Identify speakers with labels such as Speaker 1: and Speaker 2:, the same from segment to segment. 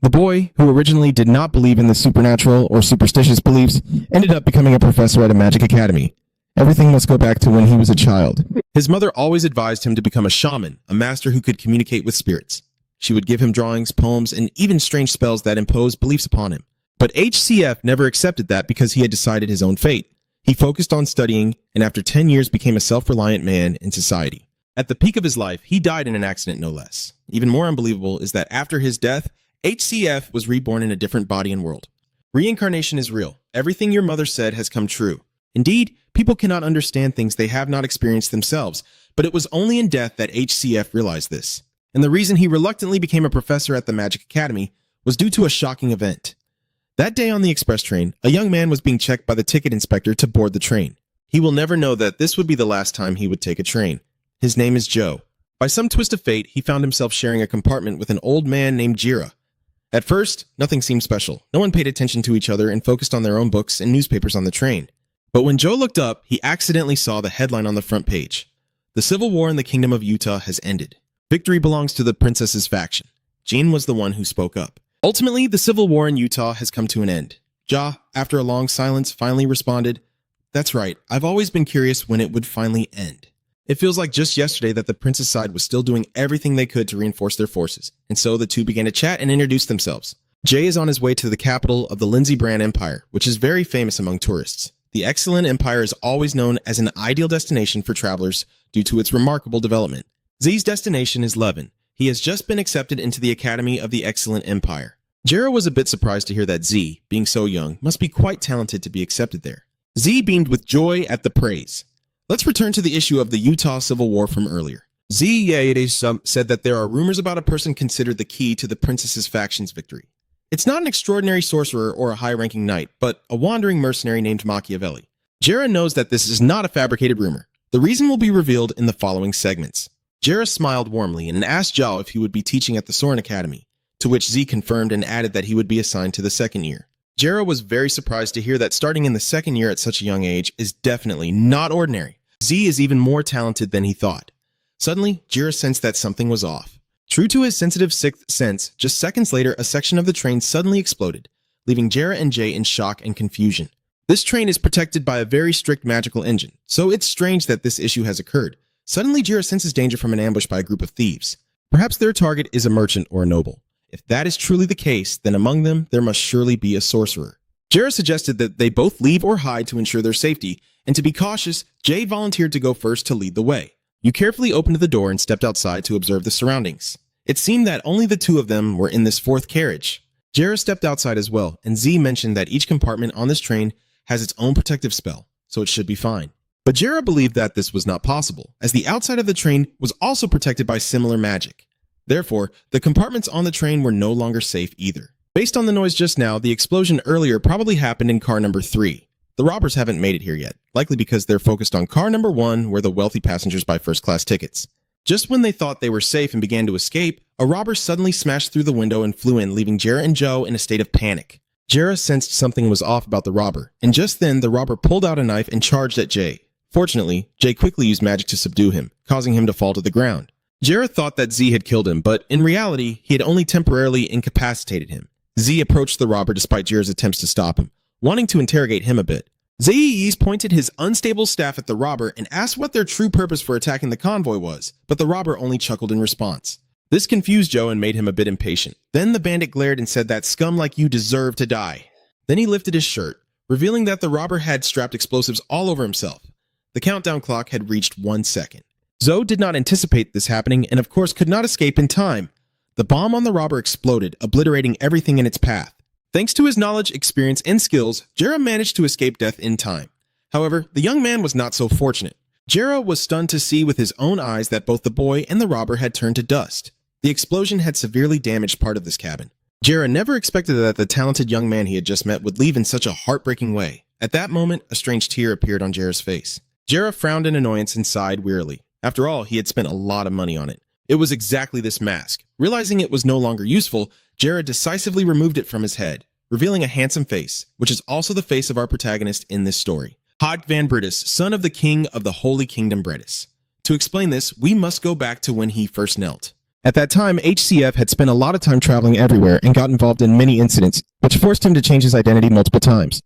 Speaker 1: The boy, who originally did not believe in the supernatural or superstitious beliefs, ended up becoming a professor at a magic academy. Everything must go back to when he was a child. His mother always advised him to become a shaman, a master who could communicate with spirits. She would give him drawings, poems, and even strange spells that imposed beliefs upon him. But HCF never accepted that because he had decided his own fate. He focused on studying, and after 10 years became a self-reliant man in society. At the peak of his life, he died in an accident no less. Even more unbelievable is that after his death, HCF was reborn in a different body and world. Reincarnation is real. Everything your mother said has come true. Indeed, people cannot understand things they have not experienced themselves, but it was only in death that HCF realized this. And the reason he reluctantly became a professor at the Magic Academy was due to a shocking event. That day on the express train, a young man was being checked by the ticket inspector to board the train. He will never know that this would be the last time he would take a train. His name is Joe. By some twist of fate, he found himself sharing a compartment with an old man named Jira. At first, nothing seemed special. No one paid attention to each other and focused on their own books and newspapers on the train. But when Joe looked up, he accidentally saw the headline on the front page. The Civil War in the Kingdom of Utah has ended. Victory belongs to the princess's faction. Jean was the one who spoke up. Ultimately, the Civil War in Utah has come to an end. Ja, after a long silence, finally responded, "That's right, I've always been curious when it would finally end." It feels like just yesterday that the prince's side was still doing everything they could to reinforce their forces, and so the two began to chat and introduce themselves. Jay is on his way to the capital of the Lindsay Brand Empire, which is very famous among tourists. The Excellent Empire is always known as an ideal destination for travelers due to its remarkable development. Z's destination is Levin. He has just been accepted into the Academy of the Excellent Empire. Jera was a bit surprised to hear that Z, being so young, must be quite talented to be accepted there. Z beamed with joy at the praise. Let's return to the issue of the Utah Civil War from earlier. Z said that there are rumors about a person considered the key to the princess's faction's victory. It's not an extraordinary sorcerer or a high-ranking knight, but a wandering mercenary named Machiavelli. Jera knows that this is not a fabricated rumor. The reason will be revealed in the following segments. Jera smiled warmly and asked Zhao if he would be teaching at the Soren Academy, to which Z confirmed and added that he would be assigned to the second year. Jera was very surprised to hear that starting in the second year at such a young age is definitely not ordinary. Z is even more talented than he thought. Suddenly, Jera sensed that something was off. True to his sensitive sixth sense, just seconds later, a section of the train suddenly exploded, leaving Jera and Jay in shock and confusion. This train is protected by a very strict magical engine, so it's strange that this issue has occurred. Suddenly, Jera senses danger from an ambush by a group of thieves. Perhaps their target is a merchant or a noble. If that is truly the case, then among them, there must surely be a sorcerer. Jera suggested that they both leave or hide to ensure their safety, and to be cautious, Jay volunteered to go first to lead the way. You carefully opened the door and stepped outside to observe the surroundings. It seemed that only the two of them were in this fourth carriage. Jera stepped outside as well, and Z mentioned that each compartment on this train has its own protective spell, so it should be fine. But Jera believed that this was not possible, as the outside of the train was also protected by similar magic. Therefore, the compartments on the train were no longer safe either. Based on the noise just now, the explosion earlier probably happened in car number 3. The robbers haven't made it here yet, likely because they're focused on car number 1, where the wealthy passengers buy first-class tickets. Just when they thought they were safe and began to escape, a robber suddenly smashed through the window and flew in, leaving Jera and Joe in a state of panic. Jera sensed something was off about the robber, and just then the robber pulled out a knife and charged at Jay. Fortunately, Jay quickly used magic to subdue him, causing him to fall to the ground. Jera thought that Z had killed him, but in reality, he had only temporarily incapacitated him. Z approached the robber despite Jera's attempts to stop him, wanting to interrogate him a bit. Zai's pointed his unstable staff at the robber and asked what their true purpose for attacking the convoy was, but the robber only chuckled in response. This confused Joe and made him a bit impatient. Then the bandit glared and said that scum like you deserve to die. Then he lifted his shirt, revealing that the robber had strapped explosives all over himself. The countdown clock had reached 1 second. Zoe did not anticipate this happening and of course could not escape in time. The bomb on the robber exploded, obliterating everything in its path. Thanks to his knowledge, experience, and skills, Jera managed to escape death in time. However, the young man was not so fortunate. Jera was stunned to see with his own eyes that both the boy and the robber had turned to dust. The explosion had severely damaged part of this cabin. Jera never expected that the talented young man he had just met would leave in such a heartbreaking way. At that moment, a strange tear appeared on Jera's face. Jera frowned in annoyance and sighed wearily. After all, he had spent a lot of money on it. It was exactly this mask. Realizing it was no longer useful, Jera decisively removed it from his head, revealing a handsome face, which is also the face of our protagonist in this story. Hod van Britus, son of the king of the Holy Kingdom Bretis. To explain this, we must go back to when he first knelt. At that time, HCF had spent a lot of time traveling everywhere and got involved in many incidents, which forced him to change his identity multiple times.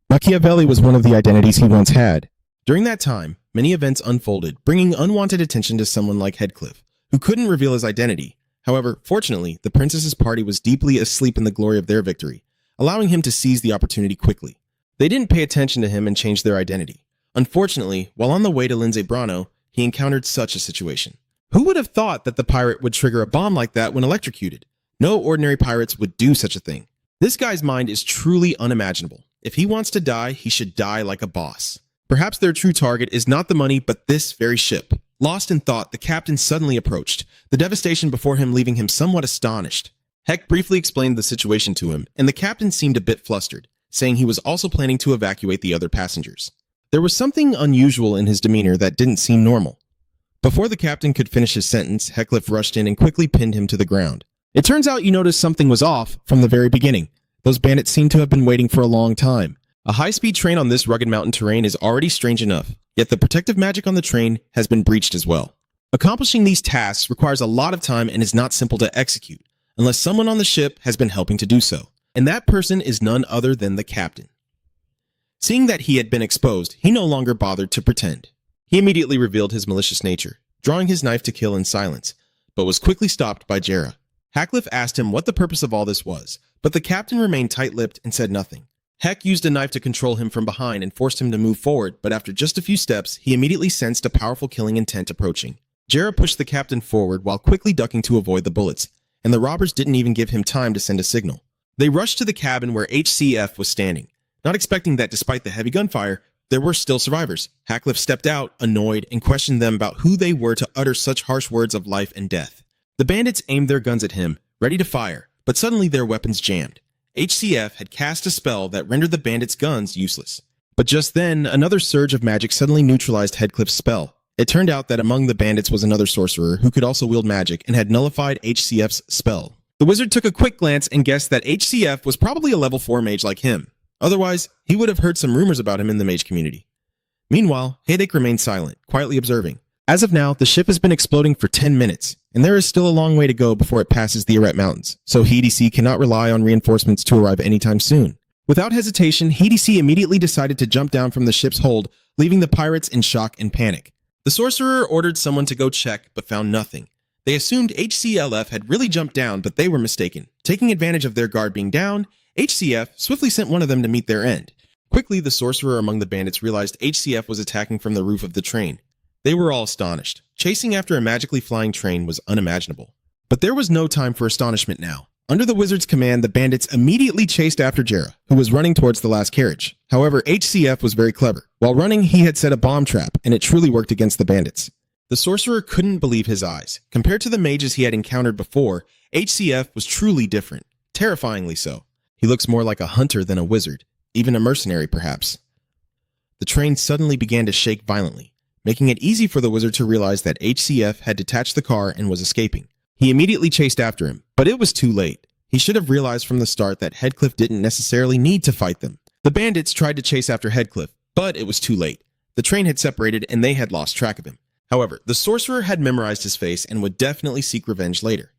Speaker 1: Machiavelli was one of the identities he once had. During that time, many events unfolded, bringing unwanted attention to someone like Heathcliff, who couldn't reveal his identity. However, fortunately, the princess's party was deeply asleep in the glory of their victory, allowing him to seize the opportunity quickly. They didn't pay attention to him and change their identity. Unfortunately, while on the way to Lindsay Brano, he encountered such a situation. Who would have thought that the pirate would trigger a bomb like that when electrocuted? No ordinary pirates would do such a thing. This guy's mind is truly unimaginable. If he wants to die, he should die like a boss. Perhaps their true target is not the money, but this very ship. Lost in thought, the captain suddenly approached, the devastation before him leaving him somewhat astonished. Heck briefly explained the situation to him, and the captain seemed a bit flustered, saying he was also planning to evacuate the other passengers. There was something unusual in his demeanor that didn't seem normal. Before the captain could finish his sentence, Heathcliff rushed in and quickly pinned him to the ground. It turns out you noticed something was off from the very beginning. Those bandits seem to have been waiting for a long time. A high-speed train on this rugged mountain terrain is already strange enough, yet the protective magic on the train has been breached as well. Accomplishing these tasks requires a lot of time and is not simple to execute, unless someone on the ship has been helping to do so. And that person is none other than the captain. Seeing that he had been exposed, he no longer bothered to pretend. He immediately revealed his malicious nature, drawing his knife to kill in silence, but was quickly stopped by Jera. Heathcliff asked him what the purpose of all this was, but the captain remained tight-lipped and said nothing. Heck used a knife to control him from behind and forced him to move forward, but after just a few steps, he immediately sensed a powerful killing intent approaching. Jera pushed the captain forward while quickly ducking to avoid the bullets, and the robbers didn't even give him time to send a signal. They rushed to the cabin where HCF was standing, not expecting that despite the heavy gunfire, there were still survivors. Heathcliff stepped out, annoyed, and questioned them about who they were to utter such harsh words of life and death. The bandits aimed their guns at him, ready to fire, but suddenly their weapons jammed. HCF had cast a spell that rendered the bandits' guns useless. But just then, another surge of magic suddenly neutralized Heathcliff's spell. It turned out that among the bandits was another sorcerer who could also wield magic and had nullified HCF's spell. The wizard took a quick glance and guessed that HCF was probably a level 4 mage like him. Otherwise, he would have heard some rumors about him in the mage community. Meanwhile, Headache remained silent, quietly observing. As of now, the ship has been exploding for 10 minutes, and there is still a long way to go before it passes the Eret Mountains, so HDC cannot rely on reinforcements to arrive anytime soon. Without hesitation, HDC immediately decided to jump down from the ship's hold, leaving the pirates in shock and panic. The sorcerer ordered someone to go check, but found nothing. They assumed HCLF had really jumped down, but they were mistaken. Taking advantage of their guard being down, HCF swiftly sent one of them to meet their end. Quickly, the sorcerer among the bandits realized HCF was attacking from the roof of the train. They were all astonished. Chasing after a magically flying train was unimaginable. But there was no time for astonishment now. Under the wizard's command, the bandits immediately chased after Jera, who was running towards the last carriage. However, HCF was very clever. While running, he had set a bomb trap, and it truly worked against the bandits. The sorcerer couldn't believe his eyes. Compared to the mages he had encountered before, HCF was truly different. Terrifyingly so. He looks more like a hunter than a wizard, even a mercenary perhaps. The train suddenly began to shake violently, making it easy for the wizard to realize that HCF had detached the car and was escaping. He immediately chased after him, but it was too late. He should have realized from the start that Heathcliff didn't necessarily need to fight them. The bandits tried to chase after Heathcliff, but it was too late. The train had separated and they had lost track of him. However, the sorcerer had memorized his face and would definitely seek revenge later.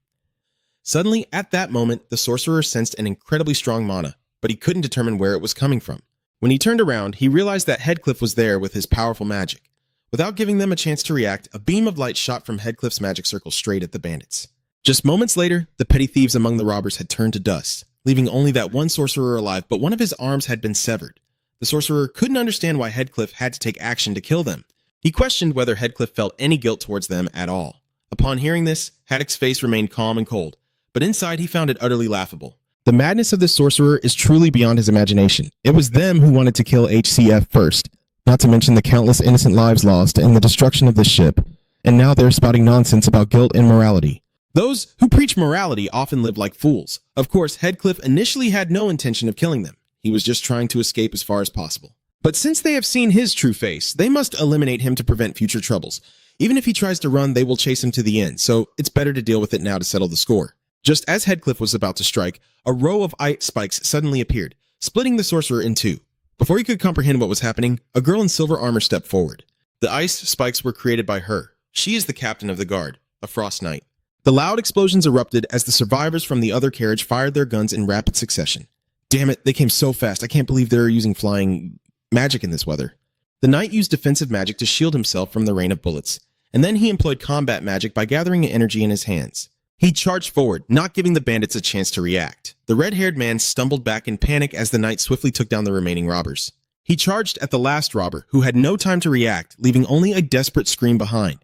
Speaker 1: Suddenly, at that moment, the sorcerer sensed an incredibly strong mana, but he couldn't determine where it was coming from. When he turned around, he realized that Heathcliff was there with his powerful magic. Without giving them a chance to react, a beam of light shot from Heathcliff's magic circle straight at the bandits. Just moments later, the petty thieves among the robbers had turned to dust, leaving only that one sorcerer alive, but one of his arms had been severed. The sorcerer couldn't understand why Heathcliff had to take action to kill them. He questioned whether Heathcliff felt any guilt towards them at all. Upon hearing this, Haddock's face remained calm and cold, but inside he found it utterly laughable. The madness of this sorcerer is truly beyond his imagination. It was them who wanted to kill HCF first, not to mention the countless innocent lives lost and the destruction of this ship, and now they're spouting nonsense about guilt and morality. Those who preach morality often live like fools. Of course, Heathcliff initially had no intention of killing them. He was just trying to escape as far as possible. But since they have seen his true face, they must eliminate him to prevent future troubles. Even if he tries to run, they will chase him to the end, so it's better to deal with it now to settle the score. Just as Heathcliff was about to strike, a row of ice spikes suddenly appeared, splitting the sorcerer in two. Before he could comprehend what was happening, a girl in silver armor stepped forward. The ice spikes were created by her. She is the captain of the guard, a frost knight. The loud explosions erupted as the survivors from the other carriage fired their guns in rapid succession. Damn it, they came so fast. I can't believe they're using flying magic in this weather. The knight used defensive magic to shield himself from the rain of bullets, and then he employed combat magic by gathering energy in his hands. He charged forward, not giving the bandits a chance to react. The red-haired man stumbled back in panic as the knight swiftly took down the remaining robbers. He charged at the last robber, who had no time to react, leaving only a desperate scream behind.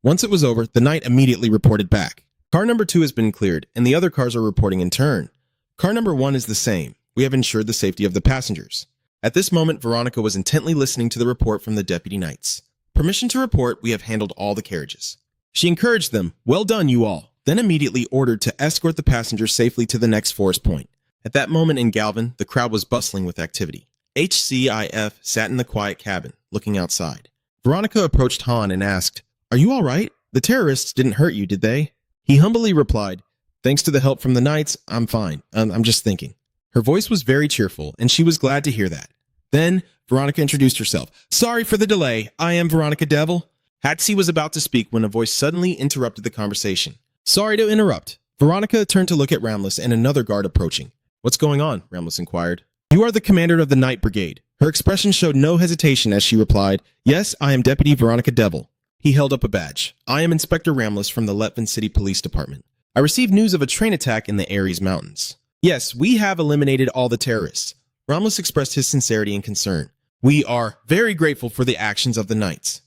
Speaker 1: Once it was over, the knight immediately reported back. Car number 2 has been cleared, and the other cars are reporting in turn. Car number 1 is the same. We have ensured the safety of the passengers. At this moment, Veronica was intently listening to the report from the deputy knights. Permission to report, we have handled all the carriages. She encouraged them, well done you all, then immediately ordered to escort the passengers safely to the next forest point. At that moment in Galvin, the crowd was bustling with activity. HCIF sat in the quiet cabin, looking outside. Veronica approached Han and asked, "Are you all right? The terrorists didn't hurt you, did they?" He humbly replied, "Thanks to the help from the knights, I'm fine. I'm just thinking." Her voice was very cheerful, and she was glad to hear that. Then, Veronica introduced herself. "Sorry for the delay. I am Veronica Devil." Hatsy was about to speak when a voice suddenly interrupted the conversation. "Sorry to interrupt." Veronica turned to look at Ramlis and another guard approaching. "What's going on?" Ramlis inquired. "You are the commander of the Night Brigade." Her expression showed no hesitation as she replied, "Yes, I am Deputy Veronica Devil." He held up a badge. "I am Inspector Ramlis from the Letvin City Police Department. I received news of a train attack in the Ares Mountains. Yes, we have eliminated all the terrorists." Ramlis expressed his sincerity and concern. "We are very grateful for the actions of the knights."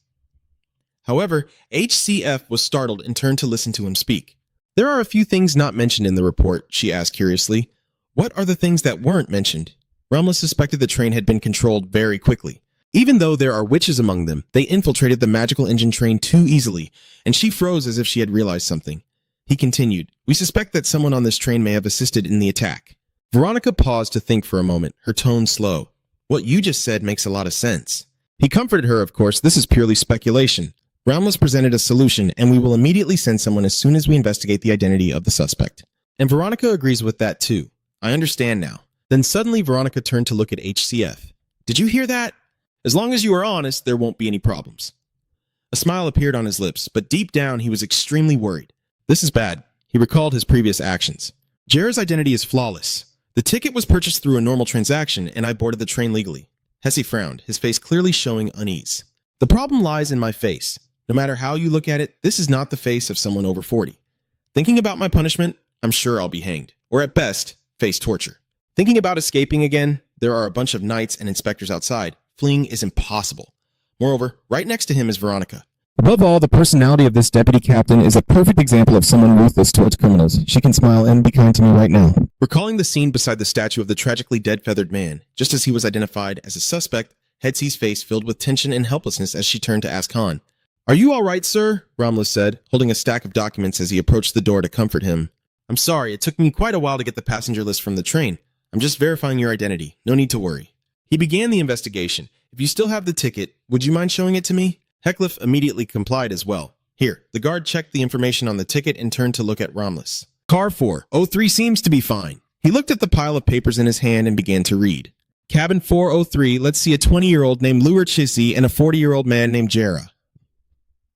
Speaker 1: However, HCF was startled and turned to listen to him speak. "There are a few things not mentioned in the report," she asked curiously. "What are the things that weren't mentioned?" Ramlis suspected the train had been controlled very quickly. Even though there are witches among them, they infiltrated the magical engine train too easily, and she froze as if she had realized something. He continued, "We suspect that someone on this train may have assisted in the attack." Veronica paused to think for a moment, her tone slow. "What you just said makes a lot of sense." He comforted her, of course, this is purely speculation. Ramlis presented a solution, and we will immediately send someone as soon as we investigate the identity of the suspect. And Veronica agrees with that too. "I understand now." Then suddenly Veronica turned to look at HCF. "Did you hear that? As long as you are honest, there won't be any problems." A smile appeared on his lips, but deep down he was extremely worried. This is bad. He recalled his previous actions. Jera's identity is flawless. The ticket was purchased through a normal transaction, and I boarded the train legally. Hesse frowned, his face clearly showing unease. "The problem lies in my face. No matter how you look at it, this is not the face of someone over 40. Thinking about my punishment, I'm sure I'll be hanged, or at best, face torture. Thinking about escaping again, there are a bunch of knights and inspectors outside. Fleeing is impossible. Moreover, right next to him is Veronica. Above all, the personality of this deputy captain is a perfect example of someone ruthless towards criminals. She can smile and be kind to me right now." Recalling the scene beside the statue of the tragically dead feathered man, just as he was identified as a suspect, Hetsy's face filled with tension and helplessness as she turned to ask Han. "Are you all right, sir?" Ramlis said, holding a stack of documents as he approached the door to comfort him. "I'm sorry, it took me quite a while to get the passenger list from the train. I'm just verifying your identity. No need to worry." He began the investigation. "If you still have the ticket, would you mind showing it to me?" Heckliff immediately complied as well. "Here." The guard checked the information on the ticket and turned to look at Ramlis. "Car 403 seems to be fine." He looked at the pile of papers in his hand and began to read. "Cabin 403, let's see a 20-year-old named Luer Chisi and a 40-year-old man named Jera."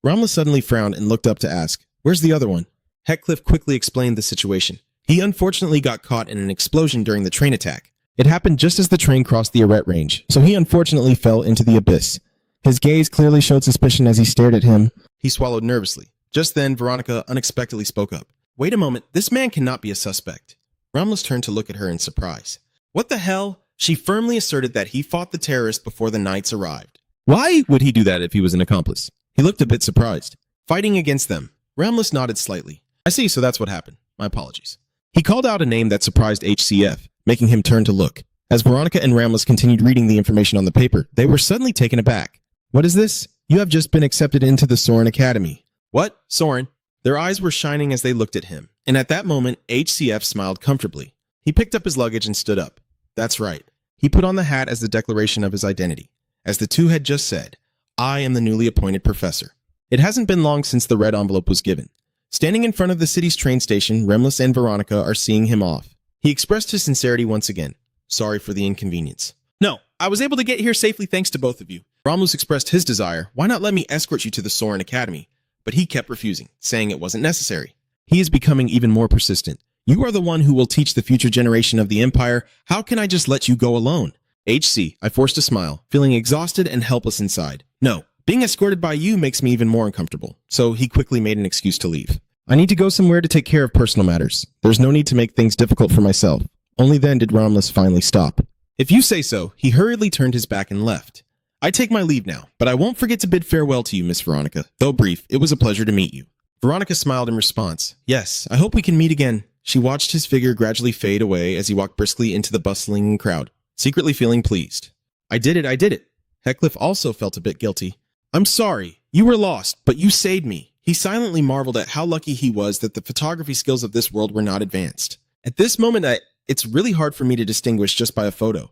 Speaker 1: Ramlis suddenly frowned and looked up to ask, "Where's the other one?" Heckliff quickly explained the situation. He unfortunately got caught in an explosion during the train attack. It happened just as the train crossed the Arret Range, so he unfortunately fell into the abyss. His gaze clearly showed suspicion as he stared at him. He swallowed nervously. Just then, Veronica unexpectedly spoke up. "Wait a moment, this man cannot be a suspect." Ramlis turned to look at her in surprise. "What the hell?" She firmly asserted that he fought the terrorists before the knights arrived. "Why would he do that if he was an accomplice?" He looked a bit surprised. "Fighting against them." Ramlis nodded slightly. "I see, so that's what happened. My apologies." He called out a name that surprised HCF, making him turn to look. As Veronica and Ramlis continued reading the information on the paper, they were suddenly taken aback. "What is this? You have just been accepted into the Soren Academy." "What? Soren?" Their eyes were shining as they looked at him, and at that moment, HCF smiled comfortably. He picked up his luggage and stood up. "That's right." He put on the hat as the declaration of his identity. As the two had just said, "I am the newly appointed professor." It hasn't been long since the red envelope was given. Standing in front of the city's train station, Ramlis and Veronica are seeing him off. He expressed his sincerity once again. "Sorry for the inconvenience." "No, I was able to get here safely thanks to both of you." Ramlis expressed his desire, "Why not let me escort you to the Soren Academy?" But he kept refusing, saying it wasn't necessary. He is becoming even more persistent. You are the one who will teach the future generation of the Empire. How can I just let you go alone? HC, I forced a smile, feeling exhausted and helpless inside. No, being escorted by you makes me even more uncomfortable. So he quickly made an excuse to leave. I need to go somewhere to take care of personal matters. There's no need to make things difficult for myself. Only then did Romulus finally stop. If you say so, he hurriedly turned his back and left. I take my leave now, but I won't forget to bid farewell to you, Miss Veronica. Though brief, it was a pleasure to meet you. Veronica smiled in response. Yes, I hope we can meet again. She watched his figure gradually fade away as he walked briskly into the bustling crowd, secretly feeling pleased. I did it. Heathcliff also felt a bit guilty. I'm sorry. You were lost, but you saved me. He silently marveled at how lucky he was that the photography skills of this world were not advanced. At this moment, it's really hard for me to distinguish just by a photo.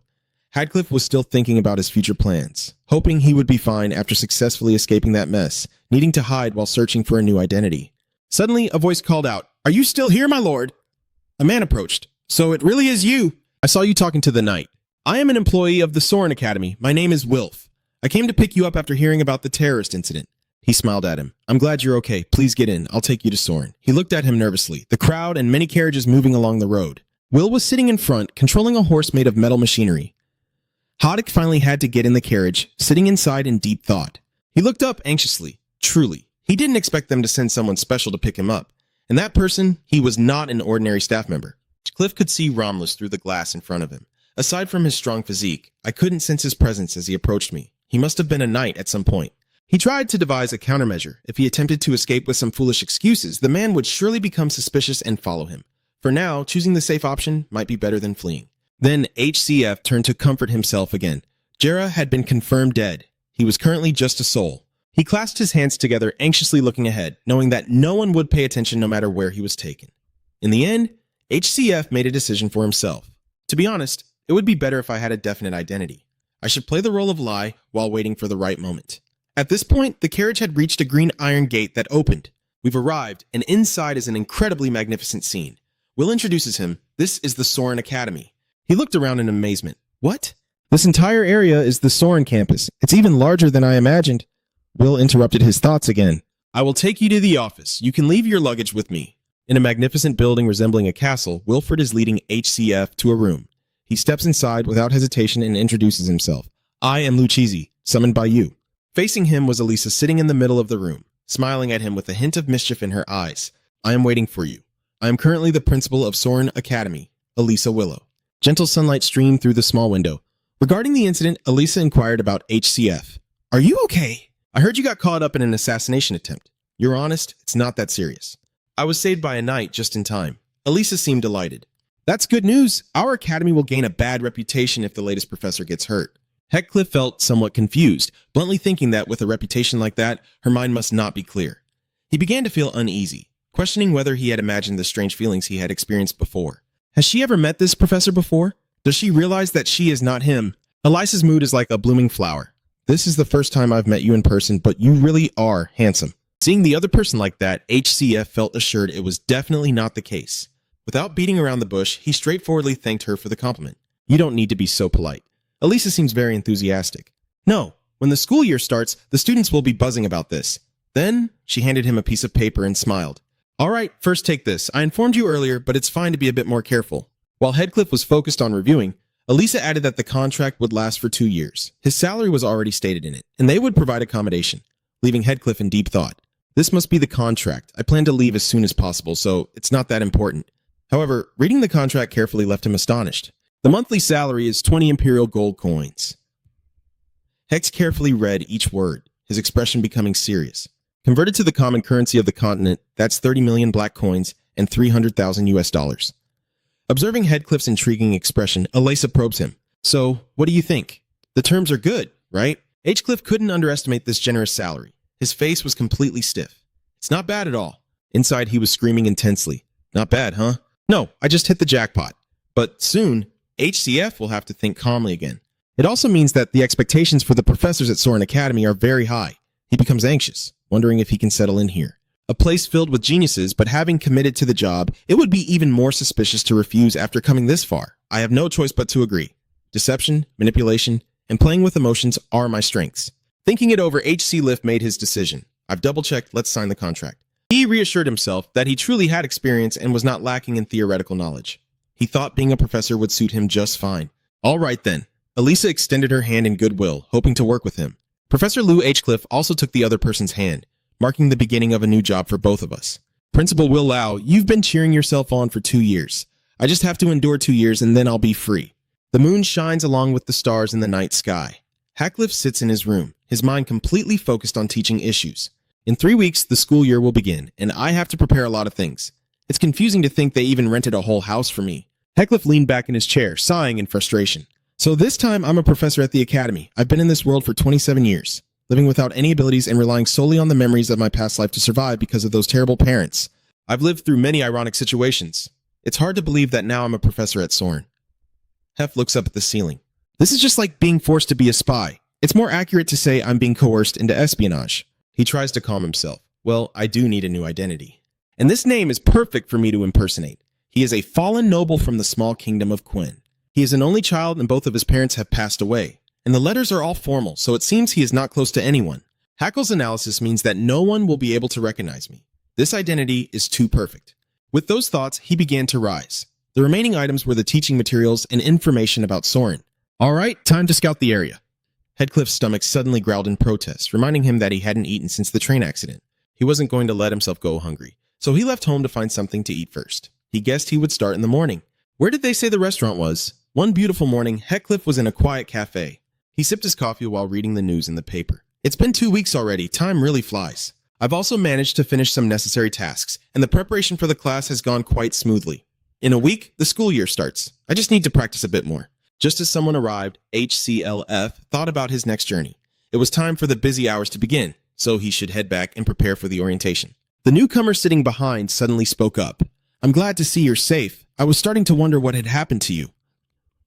Speaker 1: Heathcliff was still thinking about his future plans, hoping he would be fine after successfully escaping that mess, needing to hide while searching for a new identity. Suddenly, a voice called out, "Are you still here, my lord?" A man approached. "So it really is you. I saw you talking to the knight. I am an employee of the Soren Academy. My name is Wilf. I came to pick you up after hearing about the terrorist incident." He smiled at him. "I'm glad you're okay. Please get in. I'll take you to Soren." He looked at him nervously, the crowd and many carriages moving along the road. Will was sitting in front, controlling a horse made of metal machinery. Haddock finally had to get in the carriage, sitting inside in deep thought. He looked up anxiously. Truly, he didn't expect them to send someone special to pick him up. And that person, he was not an ordinary staff member. Cliff could see Romulus through the glass in front of him. Aside from his strong physique, I couldn't sense his presence as he approached me. He must have been a knight at some point. He tried to devise a countermeasure. If he attempted to escape with some foolish excuses, the man would surely become suspicious and follow him. For now, choosing the safe option might be better than fleeing. Then HCF turned to comfort himself again. Jera had been confirmed dead. He was currently just a soul. He clasped his hands together, anxiously looking ahead, knowing that no one would pay attention no matter where he was taken. In the end, HCF made a decision for himself. To be honest, it would be better if I had a definite identity. I should play the role of lie while waiting for the right moment. At this point, the carriage had reached a green iron gate that opened. We've arrived, and inside is an incredibly magnificent scene. Will introduces him. This is the Soren Academy. He looked around in amazement. What? This entire area is the Soren campus. It's even larger than I imagined. Will interrupted his thoughts again. I will take you to the office. You can leave your luggage with me. In a magnificent building resembling a castle, Wilfred is leading HCF to a room. He steps inside without hesitation and introduces himself. I am Lucchese, summoned by you. Facing him was Elisa sitting in the middle of the room, smiling at him with a hint of mischief in her eyes. I am waiting for you. I am currently the principal of Soren Academy, Elisa Willow. Gentle sunlight streamed through the small window. Regarding the incident, Elisa inquired about HCF. Are you okay? I heard you got caught up in an assassination attempt. You're honest, it's not that serious. I was saved by a knight just in time. Elisa seemed delighted. That's good news. Our academy will gain a bad reputation if the latest professor gets hurt. Heathcliff felt somewhat confused, bluntly thinking that with a reputation like that, her mind must not be clear. He began to feel uneasy, questioning whether he had imagined the strange feelings he had experienced before. Has she ever met this professor before? Does she realize that she is not him? Elisa's mood is like a blooming flower. This is the first time I've met you in person, but you really are handsome. Seeing the other person like that, HCF felt assured it was definitely not the case. Without beating around the bush, he straightforwardly thanked her for the compliment. You don't need to be so polite. Elisa seems very enthusiastic. No, when the school year starts, the students will be buzzing about this. Then, she handed him a piece of paper and smiled. All right, first take this. I informed you earlier, but it's fine to be a bit more careful. While Heathcliff was focused on reviewing, Elisa added that the contract would last for 2 years. His salary was already stated in it, and they would provide accommodation, leaving Heathcliff in deep thought. This must be the contract. I plan to leave as soon as possible, so it's not that important. However, reading the contract carefully left him astonished. The monthly salary is 20 Imperial gold coins. Hex carefully read each word, his expression becoming serious. Converted to the common currency of the continent, that's 30 million black coins and 300,000 US dollars. Observing Heathcliff's intriguing expression, Elisa probes him. So, what do you think? The terms are good, right? Heathcliff couldn't underestimate this generous salary. His face was completely stiff. It's not bad at all. Inside, he was screaming intensely. Not bad, huh? No, I just hit the jackpot. But soon, HCF will have to think calmly again. It also means that the expectations for the professors at Soren Academy are very high. He becomes anxious, wondering if he can settle in here. A place filled with geniuses, but having committed to the job, it would be even more suspicious to refuse after coming this far. I have no choice but to agree. Deception, manipulation, and playing with emotions are my strengths. Thinking it over, HC Lift made his decision. I've double-checked, let's sign the contract. He reassured himself that he truly had experience and was not lacking in theoretical knowledge. He thought being a professor would suit him just fine. All right then. Elisa extended her hand in goodwill, hoping to work with him. Professor Lou Cliff also took the other person's hand, marking the beginning of a new job for both of us. Principal Will Lau, you've been cheering yourself on for 2 years. I just have to endure 2 years and then I'll be free. The moon shines along with the stars in the night sky. Hackliff sits in his room, his mind completely focused on teaching issues. In 3 weeks, the school year will begin, and I have to prepare a lot of things. It's confusing to think they even rented a whole house for me. Heckliff leaned back in his chair, sighing in frustration. So this time, I'm a professor at the academy. I've been in this world for 27 years, living without any abilities and relying solely on the memories of my past life to survive because of those terrible parents. I've lived through many ironic situations. It's hard to believe that now I'm a professor at Soren. Hef looks up at the ceiling. This is just like being forced to be a spy. It's more accurate to say I'm being coerced into espionage. He tries to calm himself. Well, I do need a new identity. And this name is perfect for me to impersonate. He is a fallen noble from the small kingdom of Quinn. He is an only child and both of his parents have passed away. And the letters are all formal, so it seems he is not close to anyone. Hackle's analysis means that no one will be able to recognize me. This identity is too perfect. With those thoughts, he began to rise. The remaining items were the teaching materials and information about Soren. All right, time to scout the area. Headcliff's stomach suddenly growled in protest, reminding him that he hadn't eaten since the train accident. He wasn't going to let himself go hungry, so he left home to find something to eat first. He guessed he would start in the morning. Where did they say the restaurant was? One beautiful morning, Heckcliff was in a quiet cafe. He sipped his coffee while reading the news in the paper. It's been 2 weeks already. Time really flies. I've also managed to finish some necessary tasks, and the preparation for the class has gone quite smoothly. In a week, the school year starts. I just need to practice a bit more. Just as someone arrived, HCLF thought about his next journey. It was time for the busy hours to begin, so he should head back and prepare for the orientation. The newcomer sitting behind suddenly spoke up. I'm glad to see you're safe. I was starting to wonder what had happened to you.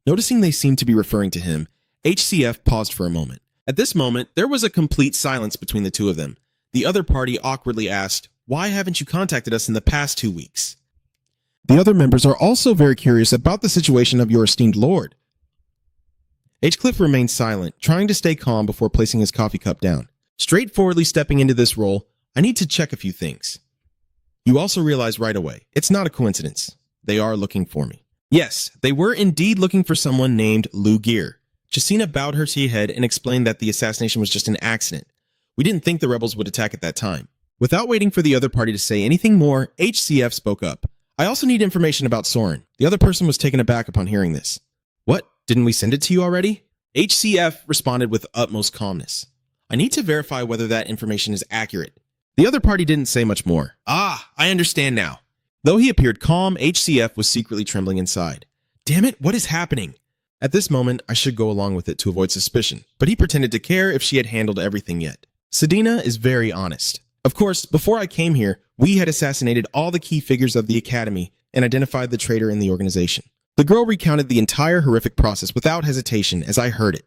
Speaker 1: Noticing they seemed to be referring to him, HCF paused for a moment. At this moment, there was a complete silence between the two of them. The other party awkwardly asked, "Why haven't you contacted us in the past 2 weeks?" The other members are also very curious about the situation of your esteemed lord. Cliff remained silent, trying to stay calm before placing his coffee cup down. Straightforwardly stepping into this role, I need to check a few things. You also realize right away, it's not a coincidence. They are looking for me. Yes, they were indeed looking for someone named Lou Gear. Jacina bowed her head and explained that the assassination was just an accident. We didn't think the rebels would attack at that time. Without waiting for the other party to say anything more, HCF spoke up. I also need information about Soren. The other person was taken aback upon hearing this. What? Didn't we send it to you already? HCF responded with utmost calmness. I need to verify whether that information is accurate. The other party didn't say much more. Ah, I understand now. Though he appeared calm, HCF was secretly trembling inside. Damn it, what is happening? At this moment, I should go along with it to avoid suspicion, but he pretended to care if she had handled everything yet. Sedina is very honest. Of course, before I came here, we had assassinated all the key figures of the academy and identified the traitor in the organization. The girl recounted the entire horrific process without hesitation as I heard it.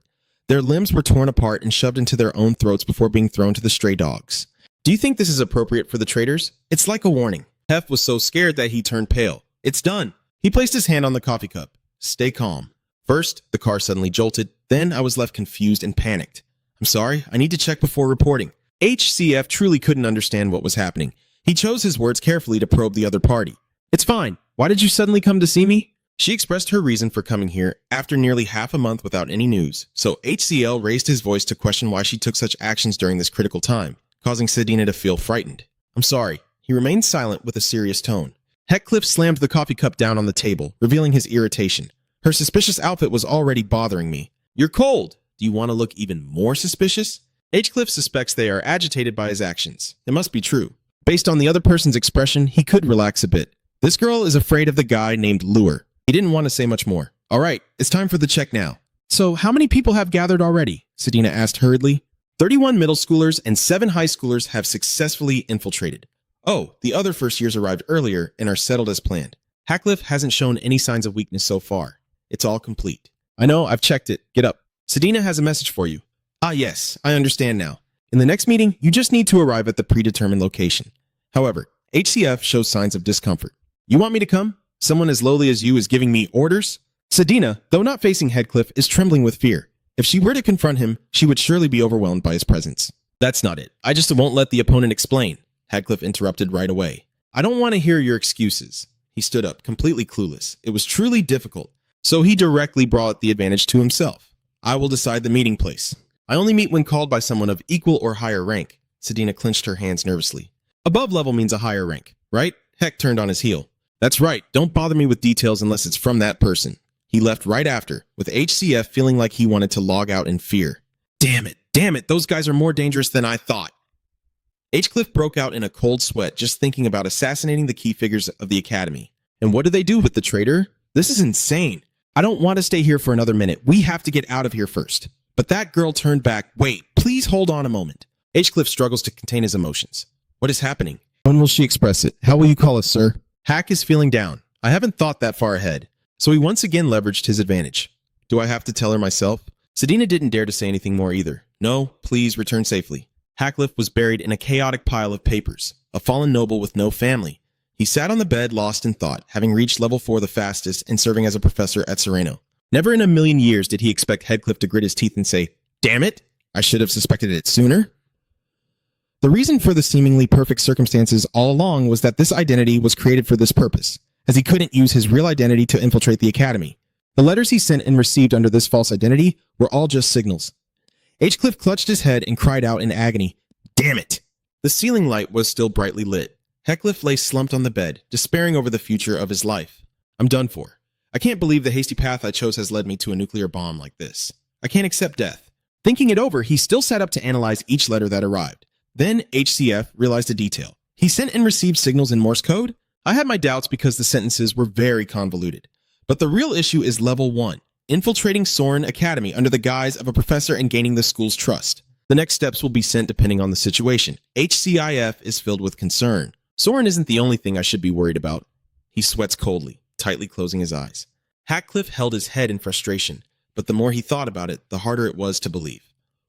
Speaker 1: Their limbs were torn apart and shoved into their own throats before being thrown to the stray dogs. Do you think this is appropriate for the traitors? It's like a warning. Hef was so scared that he turned pale. It's done. He placed his hand on the coffee cup. Stay calm. First, the car suddenly jolted. Then I was left confused and panicked. I'm sorry, I need to check before reporting. HCF truly couldn't understand what was happening. He chose his words carefully to probe the other party. It's fine. Why did you suddenly come to see me? She expressed her reason for coming here after nearly half a month without any news, so HCL raised his voice to question why she took such actions during this critical time, causing Sedina to feel frightened. I'm sorry. He remained silent with a serious tone. Heckcliff slammed the coffee cup down on the table, revealing his irritation. Her suspicious outfit was already bothering me. You're cold. Do you want to look even more suspicious? Cliff suspects they are agitated by his actions. It must be true. Based on the other person's expression, he could relax a bit. This girl is afraid of the guy named Lure. He didn't want to say much more. All right, it's time for the check now. So how many people have gathered already? Sedina asked hurriedly. 31 middle schoolers and 7 high schoolers have successfully infiltrated. Oh, the other first years arrived earlier and are settled as planned. Hackcliff hasn't shown any signs of weakness so far. It's all complete. I know, I've checked it. Get up. Sedina has a message for you. Ah yes, I understand now. In the next meeting, you just need to arrive at the predetermined location. However, HCF shows signs of discomfort. You want me to come? Someone as lowly as you is giving me orders? Sedina, though not facing Headcliff, is trembling with fear. If she were to confront him, she would surely be overwhelmed by his presence. That's not it. I just won't let the opponent explain. Heathcliff interrupted right away. I don't want to hear your excuses. He stood up, completely clueless. It was truly difficult, so he directly brought the advantage to himself. I will decide the meeting place. I only meet when called by someone of equal or higher rank. Sedina clenched her hands nervously. Above level means a higher rank, right? Heck turned on his heel. That's right, don't bother me with details unless it's from that person. He left right after, with HCF feeling like he wanted to log out in fear. Damn it, those guys are more dangerous than I thought. H-Cliff broke out in a cold sweat just thinking about assassinating the key figures of the academy. And what do they do with the traitor? This is insane. I don't want to stay here for another minute. We have to get out of here first. But that girl turned back. Wait, please hold on a moment. H-Cliff struggles to contain his emotions. What is happening? When will she express it? How will you call us, sir? Hack is feeling down. I haven't thought that far ahead. So he once again leveraged his advantage. Do I have to tell her myself? Sedina didn't dare to say anything more either. No, please return safely. Heathcliff was buried in a chaotic pile of papers, a fallen noble with no family. He sat on the bed lost in thought, having reached level 4 the fastest and serving as a professor at Sereno. Never in a million years did he expect Heathcliff to grit his teeth and say, "Damn it, I should have suspected it sooner." The reason for the seemingly perfect circumstances all along was that this identity was created for this purpose, as he couldn't use his real identity to infiltrate the academy. The letters he sent and received under this false identity were all just signals. H-Cliff clutched his head and cried out in agony, "Damn it!" The ceiling light was still brightly lit. Heathcliff lay slumped on the bed, despairing over the future of his life. I'm done for. I can't believe the hasty path I chose has led me to a nuclear bomb like this. I can't accept death. Thinking it over, he still sat up to analyze each letter that arrived. Then HCF realized a detail. He sent and received signals in Morse code? I had my doubts because the sentences were very convoluted. But the real issue is level 1, infiltrating Soren Academy under the guise of a professor and gaining the school's trust. The next steps will be sent depending on the situation. HCIF is filled with concern. Soren isn't the only thing I should be worried about. He sweats coldly, tightly closing his eyes. Heathcliff held his head in frustration, but the more he thought about it, the harder it was to believe.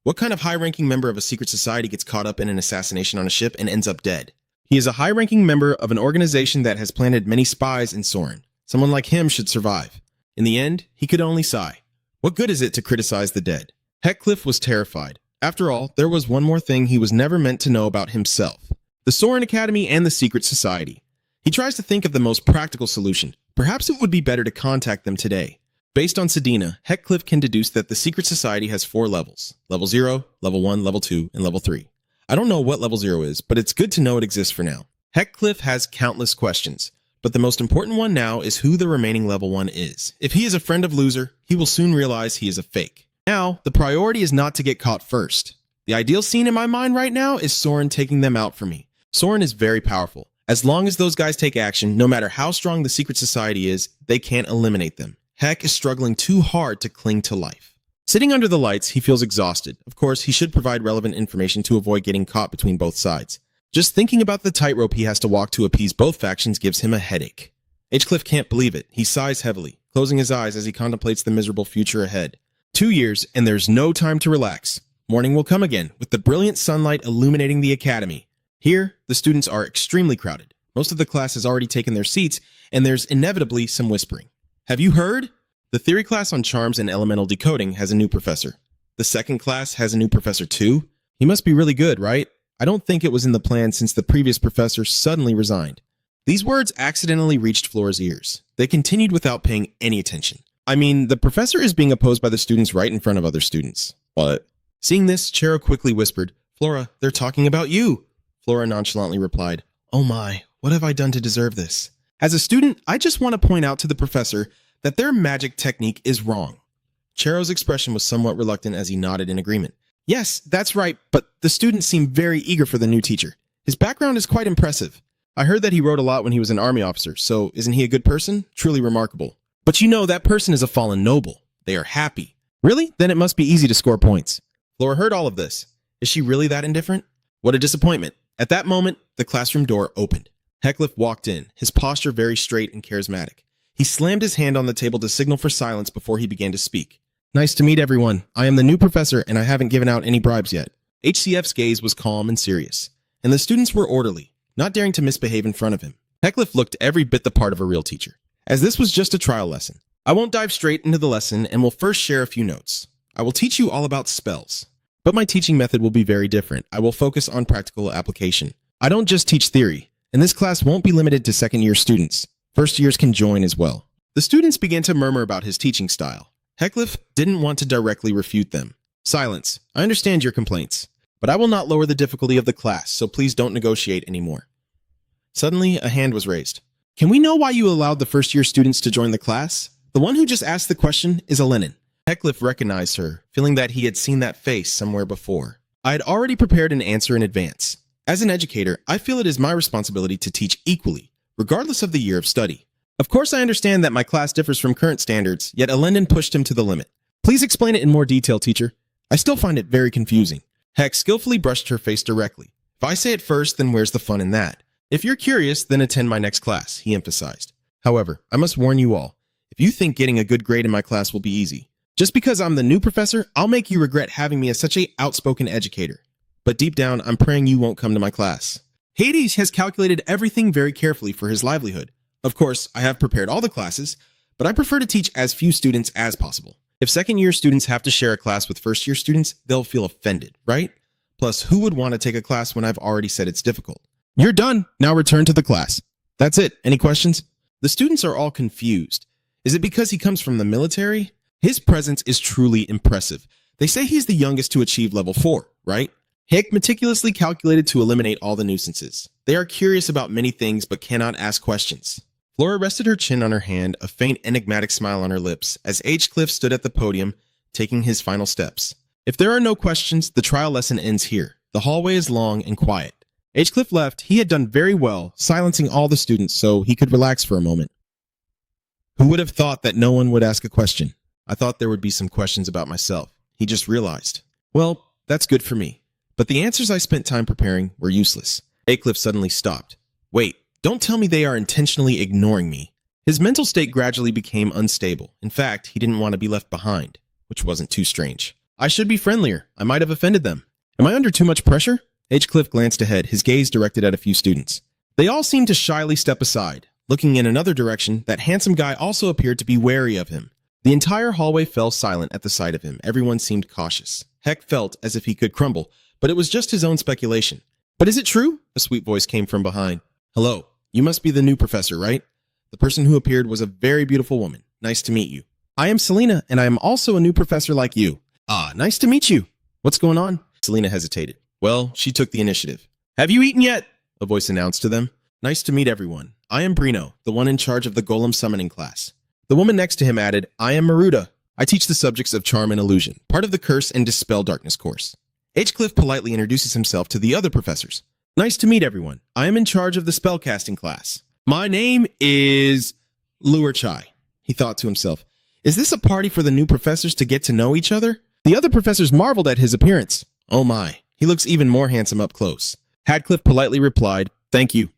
Speaker 1: What kind of high-ranking member of a secret society gets caught up in an assassination on a ship and ends up dead? He is a high-ranking member of an organization that has planted many spies in Soren. Someone like him should survive. In the end, he could only sigh. What good is it to criticize the dead? Heathcliff was terrified. After all, there was one more thing he was never meant to know about himself. The Soren Academy and the secret society. He tries to think of the most practical solution. Perhaps it would be better to contact them today. Based on Sedina, Heathcliff can deduce that the secret society has 4 levels. Level 0, Level 1, Level 2, and Level 3. I don't know what Level 0 is, but it's good to know it exists for now. Heathcliff has countless questions, but the most important one now is who the remaining Level 1 is. If he is a friend of Loser, he will soon realize he is a fake. Now, the priority is not to get caught first. The ideal scene in my mind right now is Soren taking them out for me. Soren is very powerful. As long as those guys take action, no matter how strong the secret society is, they can't eliminate them. Heck is struggling too hard to cling to life. Sitting under the lights, he feels exhausted. Of course, he should provide relevant information to avoid getting caught between both sides. Just thinking about the tightrope he has to walk to appease both factions gives him a headache. H-Cliff can't believe it. He sighs heavily, closing his eyes as he contemplates the miserable future ahead. 2 years, and there's no time to relax. Morning will come again, with the brilliant sunlight illuminating the academy. Here, the students are extremely crowded. Most of the class has already taken their seats, and there's inevitably some whispering. Have you heard? The theory class on charms and elemental decoding has a new professor. The second class has a new professor too? He must be really good, right? I don't think it was in the plan since the previous professor suddenly resigned. These words accidentally reached Flora's ears. They continued without paying any attention. I mean, the professor is being opposed by the students right in front of other students. What? Seeing this, Chero quickly whispered, "Flora, they're talking about you." Flora nonchalantly replied, "Oh my, what have I done to deserve this?" As a student, I just want to point out to the professor that their magic technique is wrong. Chero's expression was somewhat reluctant as he nodded in agreement. Yes, that's right, but the students seem very eager for the new teacher. His background is quite impressive. I heard that he wrote a lot when he was an army officer, so isn't he a good person? Truly remarkable. But you know, that person is a fallen noble. They are happy. Really? Then it must be easy to score points. Flora heard all of this. Is she really that indifferent? What a disappointment. At that moment, the classroom door opened. Heathcliff walked in, his posture very straight and charismatic. He slammed his hand on the table to signal for silence before he began to speak. Nice to meet everyone. I am the new professor and I haven't given out any bribes yet. HCF's gaze was calm and serious, and the students were orderly, not daring to misbehave in front of him. Heathcliff looked every bit the part of a real teacher. As this was just a trial lesson, I won't dive straight into the lesson and will first share a few notes. I will teach you all about spells, but my teaching method will be very different. I will focus on practical application. I don't just teach theory, and this class won't be limited to second-year students. First years can join as well. The students began to murmur about his teaching style. Heckcliff didn't want to directly refute them. Silence. I understand your complaints, but I will not lower the difficulty of the class, so please don't negotiate anymore. Suddenly, a hand was raised. Can we know why you allowed the first-year students to join the class? The one who just asked the question is Elenin. Heckcliff recognized her, feeling that he had seen that face somewhere before. I had already prepared an answer in advance. As an educator, I feel it is my responsibility to teach equally, regardless of the year of study. Of course, I understand that my class differs from current standards, yet Elenin pushed him to the limit. Please explain it in more detail, teacher. I still find it very confusing. Heck skillfully brushed her face directly. If I say it first, then where's the fun in that? If you're curious, then attend my next class, he emphasized. However, I must warn you all, if you think getting a good grade in my class will be easy, just because I'm the new professor, I'll make you regret having me as such an outspoken educator. But deep down, I'm praying you won't come to my class. Hades has calculated everything very carefully for his livelihood. Of course, I have prepared all the classes, but I prefer to teach as few students as possible. If second-year students have to share a class with first-year students, they'll feel offended, right? Plus, who would want to take a class when I've already said it's difficult? You're done. Now return to the class. That's it. Any questions? The students are all confused. Is it because he comes from the military? His presence is truly impressive. They say he's the youngest to achieve level 4, right? Hick meticulously calculated to eliminate all the nuisances. They are curious about many things but cannot ask questions. Flora rested her chin on her hand, a faint enigmatic smile on her lips, as Heckcliff stood at the podium, taking his final steps. If there are no questions, the trial lesson ends here. The hallway is long and quiet. Heckcliff left. He had done very well, silencing all the students so he could relax for a moment. Who would have thought that no one would ask a question? I thought there would be some questions about myself. He just realized. Well, that's good for me. But the answers I spent time preparing were useless. Heckcliff suddenly stopped. Wait, don't tell me they are intentionally ignoring me. His mental state gradually became unstable. In fact, he didn't want to be left behind, which wasn't too strange. I should be friendlier. I might have offended them. Am I under too much pressure? Heckcliff glanced ahead, his gaze directed at a few students. They all seemed to shyly step aside. Looking in another direction, that handsome guy also appeared to be wary of him. The entire hallway fell silent at the sight of him. Everyone seemed cautious. Heck felt as if he could crumble, but it was just his own speculation. But is it true? A sweet voice came from behind. Hello, you must be the new professor, right? The person who appeared was a very beautiful woman. Nice to meet you. I am Selena, and I am also a new professor like you. Ah, nice to meet you. What's going on? Selena hesitated. Well, she took the initiative. Have you eaten yet? A voice announced to them. Nice to meet everyone. I am Brino, the one in charge of the Golem summoning class. The woman next to him added, I am Maruda. I teach the subjects of charm and illusion, part of the curse and dispel darkness course. Heckcliff politely introduces himself to the other professors. Nice to meet everyone. I am in charge of the spellcasting class. My name is Luerchai. He thought to himself, is this a party for the new professors to get to know each other? The other professors marveled at his appearance. Oh my, he looks even more handsome up close. Heckcliff politely replied, thank you.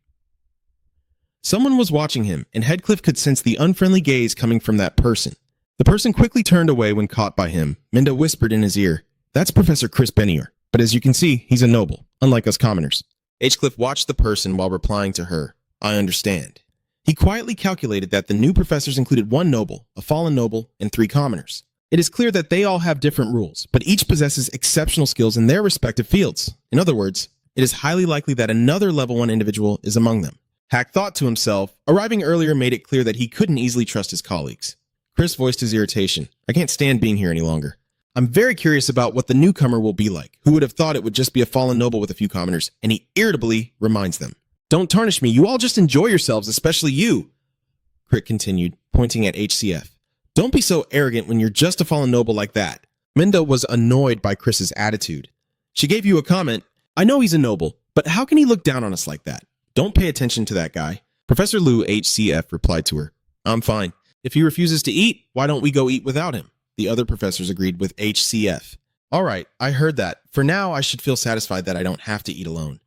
Speaker 1: Someone was watching him, and Heckcliff could sense the unfriendly gaze coming from that person. The person quickly turned away when caught by him. Minda whispered in his ear, that's Professor Chris Benier, but as you can see, he's a noble, unlike us commoners. Heckcliff watched the person while replying to her, I understand. He quietly calculated that the new professors included 1 noble, a fallen noble, and 3 commoners. It is clear that they all have different rules, but each possesses exceptional skills in their respective fields. In other words, it is highly likely that another level 1 individual is among them. Hack thought to himself, arriving earlier made it clear that he couldn't easily trust his colleagues. Chris voiced his irritation. I can't stand being here any longer. I'm very curious about what the newcomer will be like. Who would have thought it would just be a fallen noble with a few commoners? And he irritably reminds them. Don't tarnish me. You all just enjoy yourselves, especially you. Crick continued, pointing at HCF. Don't be so arrogant when you're just a fallen noble like that. Minda was annoyed by Chris's attitude. She gave you a comment. I know he's a noble, but how can he look down on us like that? Don't pay attention to that guy. Professor Liu HCF replied to her. I'm fine. If he refuses to eat, why don't we go eat without him? The other professors agreed with HCF. All right, I heard that. For now, I should feel satisfied that I don't have to eat alone.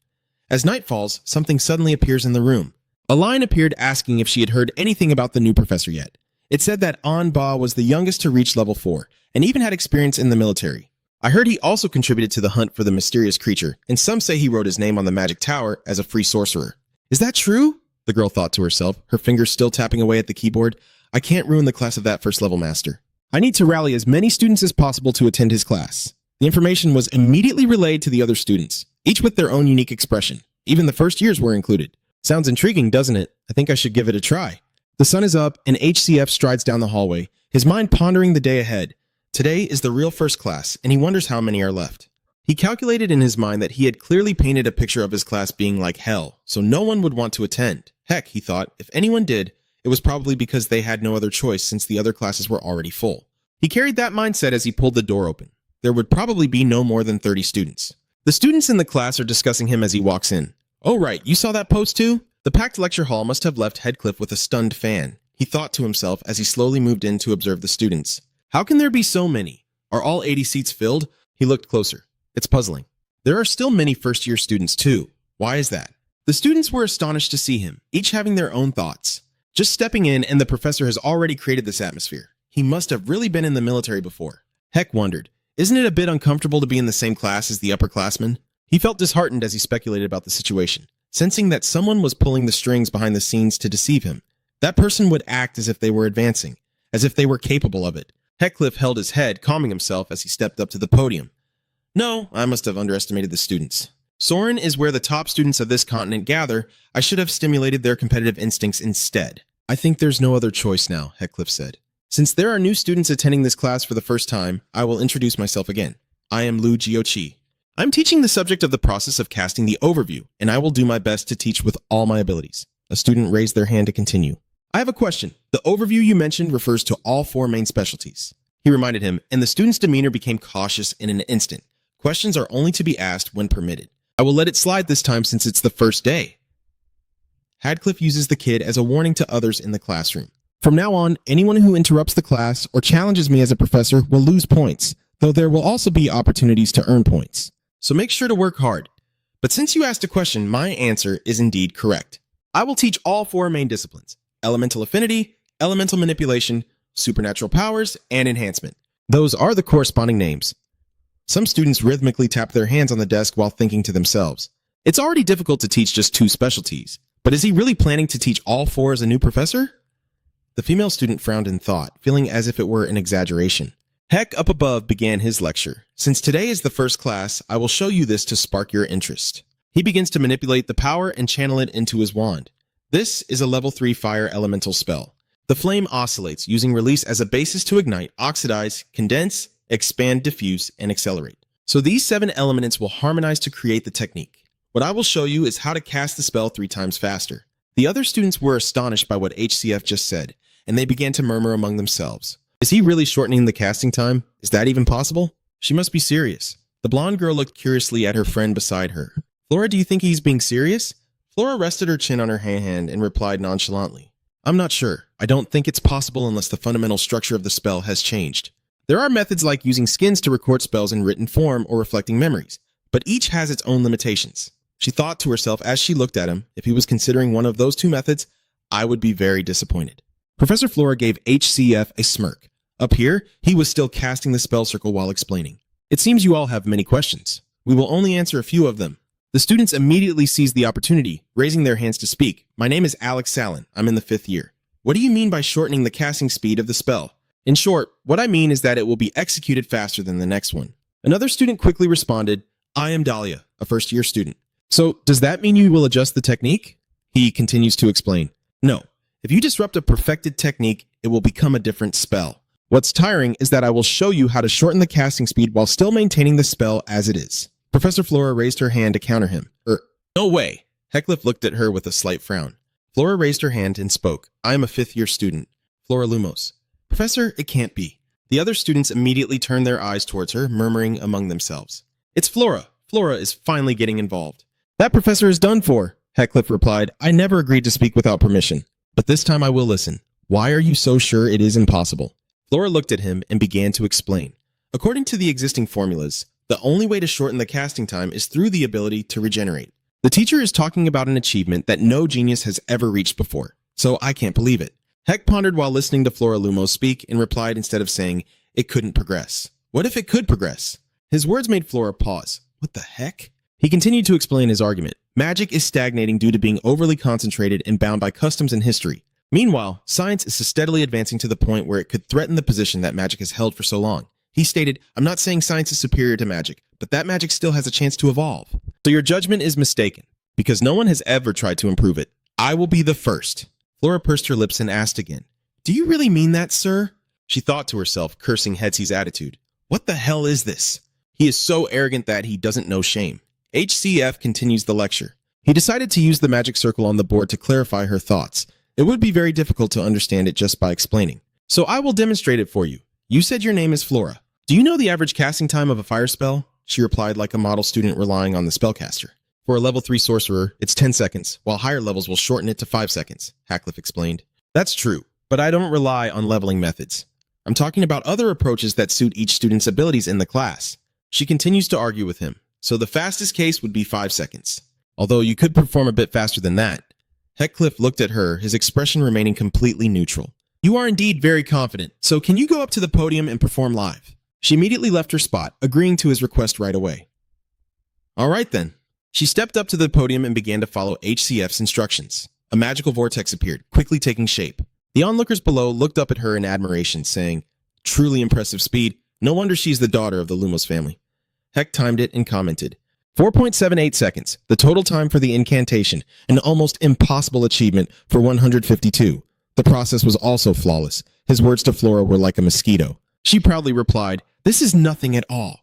Speaker 1: As night falls, something suddenly appears in the room. A line appeared asking if she had heard anything about the new professor yet. It said that An Ba was the youngest to reach level 4, and even had experience in the military. I heard he also contributed to the hunt for the mysterious creature, and some say he wrote his name on the magic tower as a free sorcerer. Is that true? The girl thought to herself, her fingers still tapping away at the keyboard. I can't ruin the class of that first level master. I need to rally as many students as possible to attend his class. The information was immediately relayed to the other students, each with their own unique expression. Even the first years were included. Sounds intriguing, doesn't it? I think I should give it a try. The sun is up, and HCF strides down the hallway, his mind pondering the day ahead. Today is the real first class, and he wonders how many are left. He calculated in his mind that he had clearly painted a picture of his class being like hell, so no one would want to attend. Heck, he thought, if anyone did, it was probably because they had no other choice since the other classes were already full. He carried that mindset as he pulled the door open. There would probably be no more than 30 students. The students in the class are discussing him as he walks in. Oh right, you saw that post too? The packed lecture hall must have left Heathcliff with a stunned fan, he thought to himself as he slowly moved in to observe the students. How can there be so many? Are all 80 seats filled? He looked closer. It's puzzling. There are still many first-year students too. Why is that? The students were astonished to see him, each having their own thoughts. Just stepping in, and the professor has already created this atmosphere. He must have really been in the military before. Heck wondered, isn't it a bit uncomfortable to be in the same class as the upperclassmen? He felt disheartened as he speculated about the situation, sensing that someone was pulling the strings behind the scenes to deceive him. That person would act as if they were advancing, as if they were capable of it. Heathcliff held his head, calming himself as he stepped up to the podium. No, I must have underestimated the students. Soren is where the top students of this continent gather. I should have stimulated their competitive instincts instead. I think there's no other choice now, Heathcliff said. Since there are new students attending this class for the first time, I will introduce myself again. I am Lu Jiochi. I'm teaching the subject of the process of casting the overview, and I will do my best to teach with all my abilities. A student raised their hand to continue. I have a question. The overview you mentioned refers to all 4 main specialties. He reminded him, and the student's demeanor became cautious in an instant. Questions are only to be asked when permitted. I will let it slide this time since it's the first day. Heathcliff uses the kid as a warning to others in the classroom. From now on, anyone who interrupts the class or challenges me as a professor will lose points, though there will also be opportunities to earn points. So make sure to work hard. But since you asked a question, my answer is indeed correct. I will teach all 4 main disciplines: elemental affinity, elemental manipulation, supernatural powers, and enhancement. Those are the corresponding names. Some students rhythmically tap their hands on the desk while thinking to themselves, it's already difficult to teach just 2 specialties, but is he really planning to teach all 4 as a new professor? The female student frowned in thought, feeling as if it were an exaggeration. Heck up above began his lecture. Since today is the first class, I will show you this to spark your interest. He begins to manipulate the power and channel it into his wand. This is a level 3 fire elemental spell. The flame oscillates, using release as a basis to ignite, oxidize, condense, expand, diffuse, and accelerate. So these 7 elements will harmonize to create the technique. What I will show you is how to cast the spell 3 times faster. The other students were astonished by what HCF just said, and they began to murmur among themselves. Is he really shortening the casting time? Is that even possible? She must be serious. The blonde girl looked curiously at her friend beside her. Flora, do you think he's being serious? Flora rested her chin on her hand and replied nonchalantly. I'm not sure. I don't think it's possible unless the fundamental structure of the spell has changed. There are methods like using skins to record spells in written form or reflecting memories, but each has its own limitations. She thought to herself as she looked at him, if he was considering one of those 2 methods, I would be very disappointed. Professor Flora gave HCF a smirk. Up here, he was still casting the spell circle while explaining. It seems you all have many questions. We will only answer a few of them. The students immediately seized the opportunity, raising their hands to speak. My name is Alex Sallin. I'm in the 5th year. What do you mean by shortening the casting speed of the spell? In short, what I mean is that it will be executed faster than the next one. Another student quickly responded, I am Dahlia, a first-year student. So, does that mean you will adjust the technique? He continues to explain. No. If you disrupt a perfected technique, it will become a different spell. What's tiring is that I will show you how to shorten the casting speed while still maintaining the spell as it is. Professor Flora raised her hand to counter him. No way. Heathcliff looked at her with a slight frown. Flora raised her hand and spoke. I am a 5th-year student. Flora Lumos. Professor, it can't be. The other students immediately turned their eyes towards her, murmuring among themselves. It's Flora. Flora is finally getting involved. That professor is done for, Heathcliff replied. I never agreed to speak without permission. But this time I will listen. Why are you so sure it is impossible? Flora looked at him and began to explain. According to the existing formulas, the only way to shorten the casting time is through the ability to regenerate. The teacher is talking about an achievement that no genius has ever reached before, so I can't believe it. Heck pondered while listening to Flora Lumos speak and replied instead of saying, it couldn't progress. What if it could progress? His words made Flora pause. What the heck? He continued to explain his argument. Magic is stagnating due to being overly concentrated and bound by customs and history. Meanwhile, science is steadily advancing to the point where it could threaten the position that magic has held for so long. He stated, I'm not saying science is superior to magic, but that magic still has a chance to evolve. So your judgment is mistaken. because no one has ever tried to improve it. I will be the first. Flora pursed her lips and asked again, Do you really mean that, sir? She thought to herself, cursing Hetsy's attitude. What the hell is this? He is so arrogant that he doesn't know shame. HCF continues the lecture. He decided to use the magic circle on the board to clarify her thoughts. It would be very difficult to understand it just by explaining. So I will demonstrate it for you. You said your name is Flora. Do you know the average casting time of a fire spell? She replied like a model student relying on the spellcaster. For a level 3 sorcerer, it's 10 seconds, while higher levels will shorten it to 5 seconds, Hackcliff explained. That's true, but I don't rely on leveling methods. I'm talking about other approaches that suit each student's abilities in the class. She continues to argue with him. So the fastest case would be 5 seconds. Although you could perform a bit faster than that. Heckcliff looked at her, his expression remaining completely neutral. You are indeed very confident, so can you go up to the podium and perform live? She immediately left her spot, agreeing to his request right away. All right then. She stepped up to the podium and began to follow HCF's instructions. A magical vortex appeared, quickly taking shape. The onlookers below looked up at her in admiration, saying, Truly impressive speed. No wonder she's the daughter of the Lumos family. Heck timed it and commented, 4.78 seconds, the total time for the incantation, an almost impossible achievement for 152. The process was also flawless. His words to Flora were like a mosquito. She proudly replied, This is nothing at all.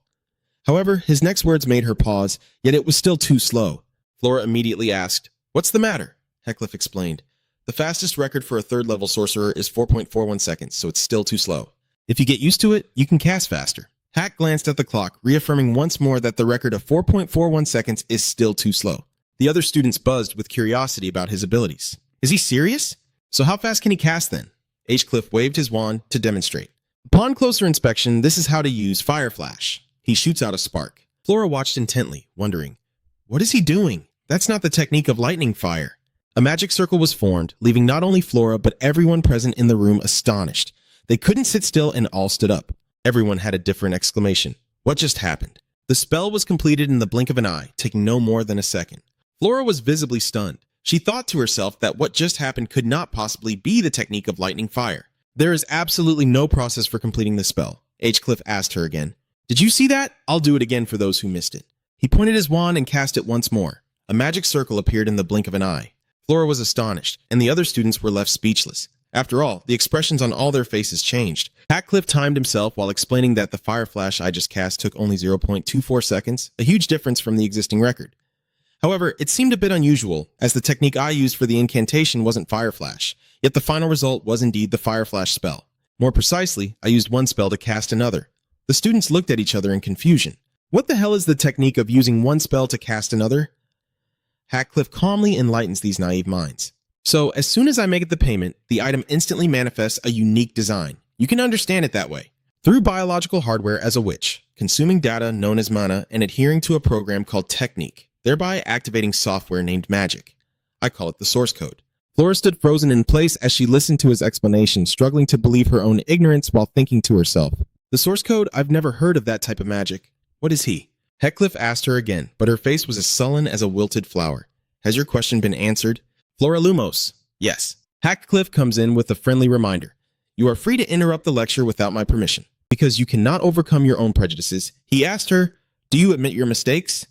Speaker 1: However, his next words made her pause, yet it was still too slow. Flora immediately asked, What's the matter? Heckcliff explained, The fastest record for a third-level sorcerer is 4.41 seconds, so it's still too slow. If you get used to it, you can cast faster. Hack glanced at the clock, reaffirming once more that the record of 4.41 seconds is still too slow. The other students buzzed with curiosity about his abilities. Is he serious? So how fast can he cast then? H-Cliff waved his wand to demonstrate. Upon closer inspection, this is how to use Fire Flash. He shoots out a spark. Flora watched intently, wondering, What is he doing? That's not the technique of lightning fire. A magic circle was formed, leaving not only Flora but everyone present in the room astonished. They couldn't sit still and all stood up. Everyone had a different exclamation. What just happened? The spell was completed in the blink of an eye, taking no more than a second. Flora was visibly stunned. She thought to herself that what just happened could not possibly be the technique of lightning fire. There is absolutely no process for completing the spell. H-Cliff asked her again. Did you see that? I'll do it again for those who missed it. He pointed his wand and cast it once more. A magic circle appeared in the blink of an eye. Flora was astonished, and the other students were left speechless. After all, the expressions on all their faces changed. Hackcliff timed himself while explaining that the fire flash I just cast took only 0.24 seconds, a huge difference from the existing record. However, it seemed a bit unusual, as the technique I used for the incantation wasn't fire flash, yet the final result was indeed the fire flash spell. More precisely, I used one spell to cast another. The students looked at each other in confusion. What the hell is the technique of using one spell to cast another? Hackcliff calmly enlightens these naive minds. So, as soon as I make the payment, the item instantly manifests a unique design. You can understand it that way. Through biological hardware as a witch, consuming data known as mana and adhering to a program called Technique, thereby activating software named Magic. I call it the source code. Flora stood frozen in place as she listened to his explanation, struggling to believe her own ignorance while thinking to herself. The source code? I've never heard of that type of magic. What is he? Heckcliff asked her again, but her face was as sullen as a wilted flower. Has your question been answered? Flora Lumos. Yes. Hackcliff comes in with a friendly reminder. You are free to interrupt the lecture without my permission, because you cannot overcome your own prejudices. He asked her, Do you admit your mistakes?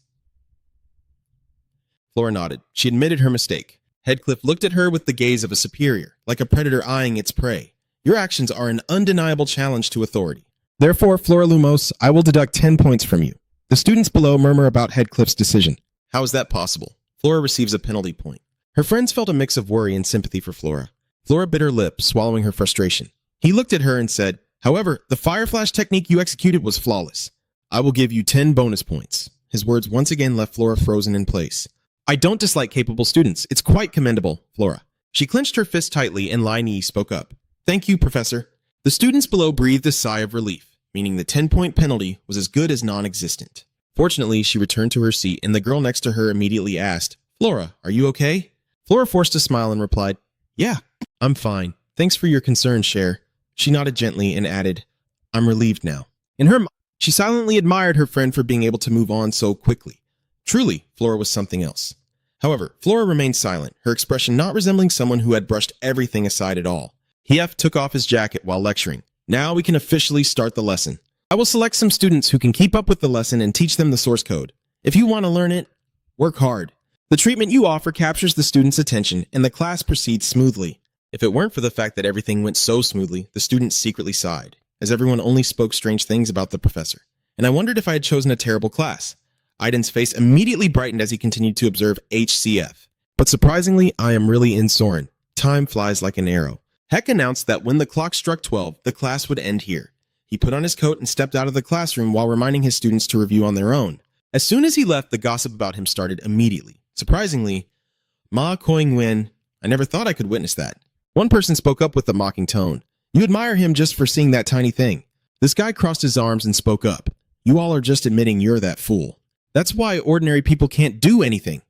Speaker 1: Flora nodded. She admitted her mistake. Heckcliff looked at her with the gaze of a superior, like a predator eyeing its prey. Your actions are an undeniable challenge to authority. Therefore, Flora Lumos, I will deduct 10 points from you. The students below murmur about Heckcliff's decision. How is that possible? Flora receives a penalty point. Her friends felt a mix of worry and sympathy for Flora. Flora bit her lip, swallowing her frustration. He looked at her and said, However, the fire flash technique you executed was flawless. I will give you 10 bonus points. His words once again left Flora frozen in place. I don't dislike capable students. It's quite commendable, Flora. She clenched her fist tightly and Lai Ni spoke up. Thank you, Professor. The students below breathed a sigh of relief, meaning the 10-point penalty was as good as non-existent. Fortunately, she returned to her seat and the girl next to her immediately asked, Flora, are you okay? Flora forced a smile and replied, Yeah, I'm fine. Thanks for your concern, Cher. She nodded gently and added, I'm relieved now. In her mind, she silently admired her friend for being able to move on so quickly. Truly, Flora was something else. However, Flora remained silent, her expression not resembling someone who had brushed everything aside at all. Hief took off his jacket while lecturing. Now we can officially start the lesson. I will select some students who can keep up with the lesson and teach them the source code. If you want to learn it, work hard. The treatment you offer captures the student's attention, and the class proceeds smoothly. If it weren't for the fact that everything went so smoothly, the students secretly sighed, as everyone only spoke strange things about the professor. And I wondered if I had chosen a terrible class. Aiden's face immediately brightened as he continued to observe HCF. But surprisingly, I am really in Soren. Time flies like an arrow. Heck announced that when the clock struck 12, the class would end here. He put on his coat and stepped out of the classroom while reminding his students to review on their own. As soon as he left, the gossip about him started immediately. Surprisingly, Ma Koing-wen, I never thought I could witness that. One person spoke up with a mocking tone. You admire him just for seeing that tiny thing. This guy crossed his arms and spoke up. You all are just admitting you're that fool. That's why ordinary people can't do anything.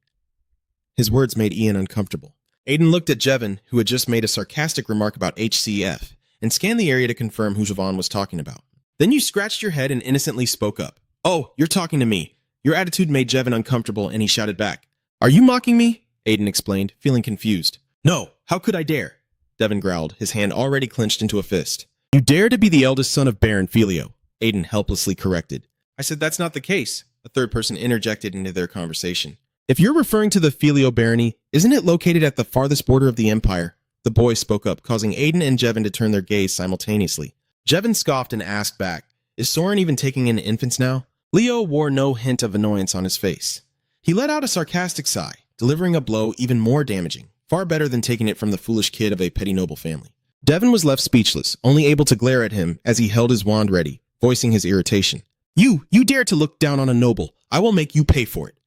Speaker 1: His words made Ian uncomfortable. Aiden looked at Jevin, who had just made a sarcastic remark about HCF, and scanned the area to confirm who Javon was talking about. Then you scratched your head and innocently spoke up. Oh, you're talking to me. Your attitude made Jevin uncomfortable, and he shouted back. Are you mocking me? Aiden explained, feeling confused. No, how could I dare? Devin growled, his hand already clenched into a fist. You dare to be the eldest son of Baron Filio, Aiden helplessly corrected. I said that's not the case, a third person interjected into their conversation. If you're referring to the Filio barony, isn't it located at the farthest border of the empire? The boy spoke up, causing Aiden and Jevin to turn their gaze simultaneously. Jevin scoffed and asked back, Is Soren even taking in infants now? Leo wore no hint of annoyance on his face. He let out a sarcastic sigh, delivering a blow even more damaging, far better than taking it from the foolish kid of a petty noble family. Devin was left speechless, only able to glare at him as he held his wand ready, voicing his irritation. You dare to look down on a noble. I will make you pay for it.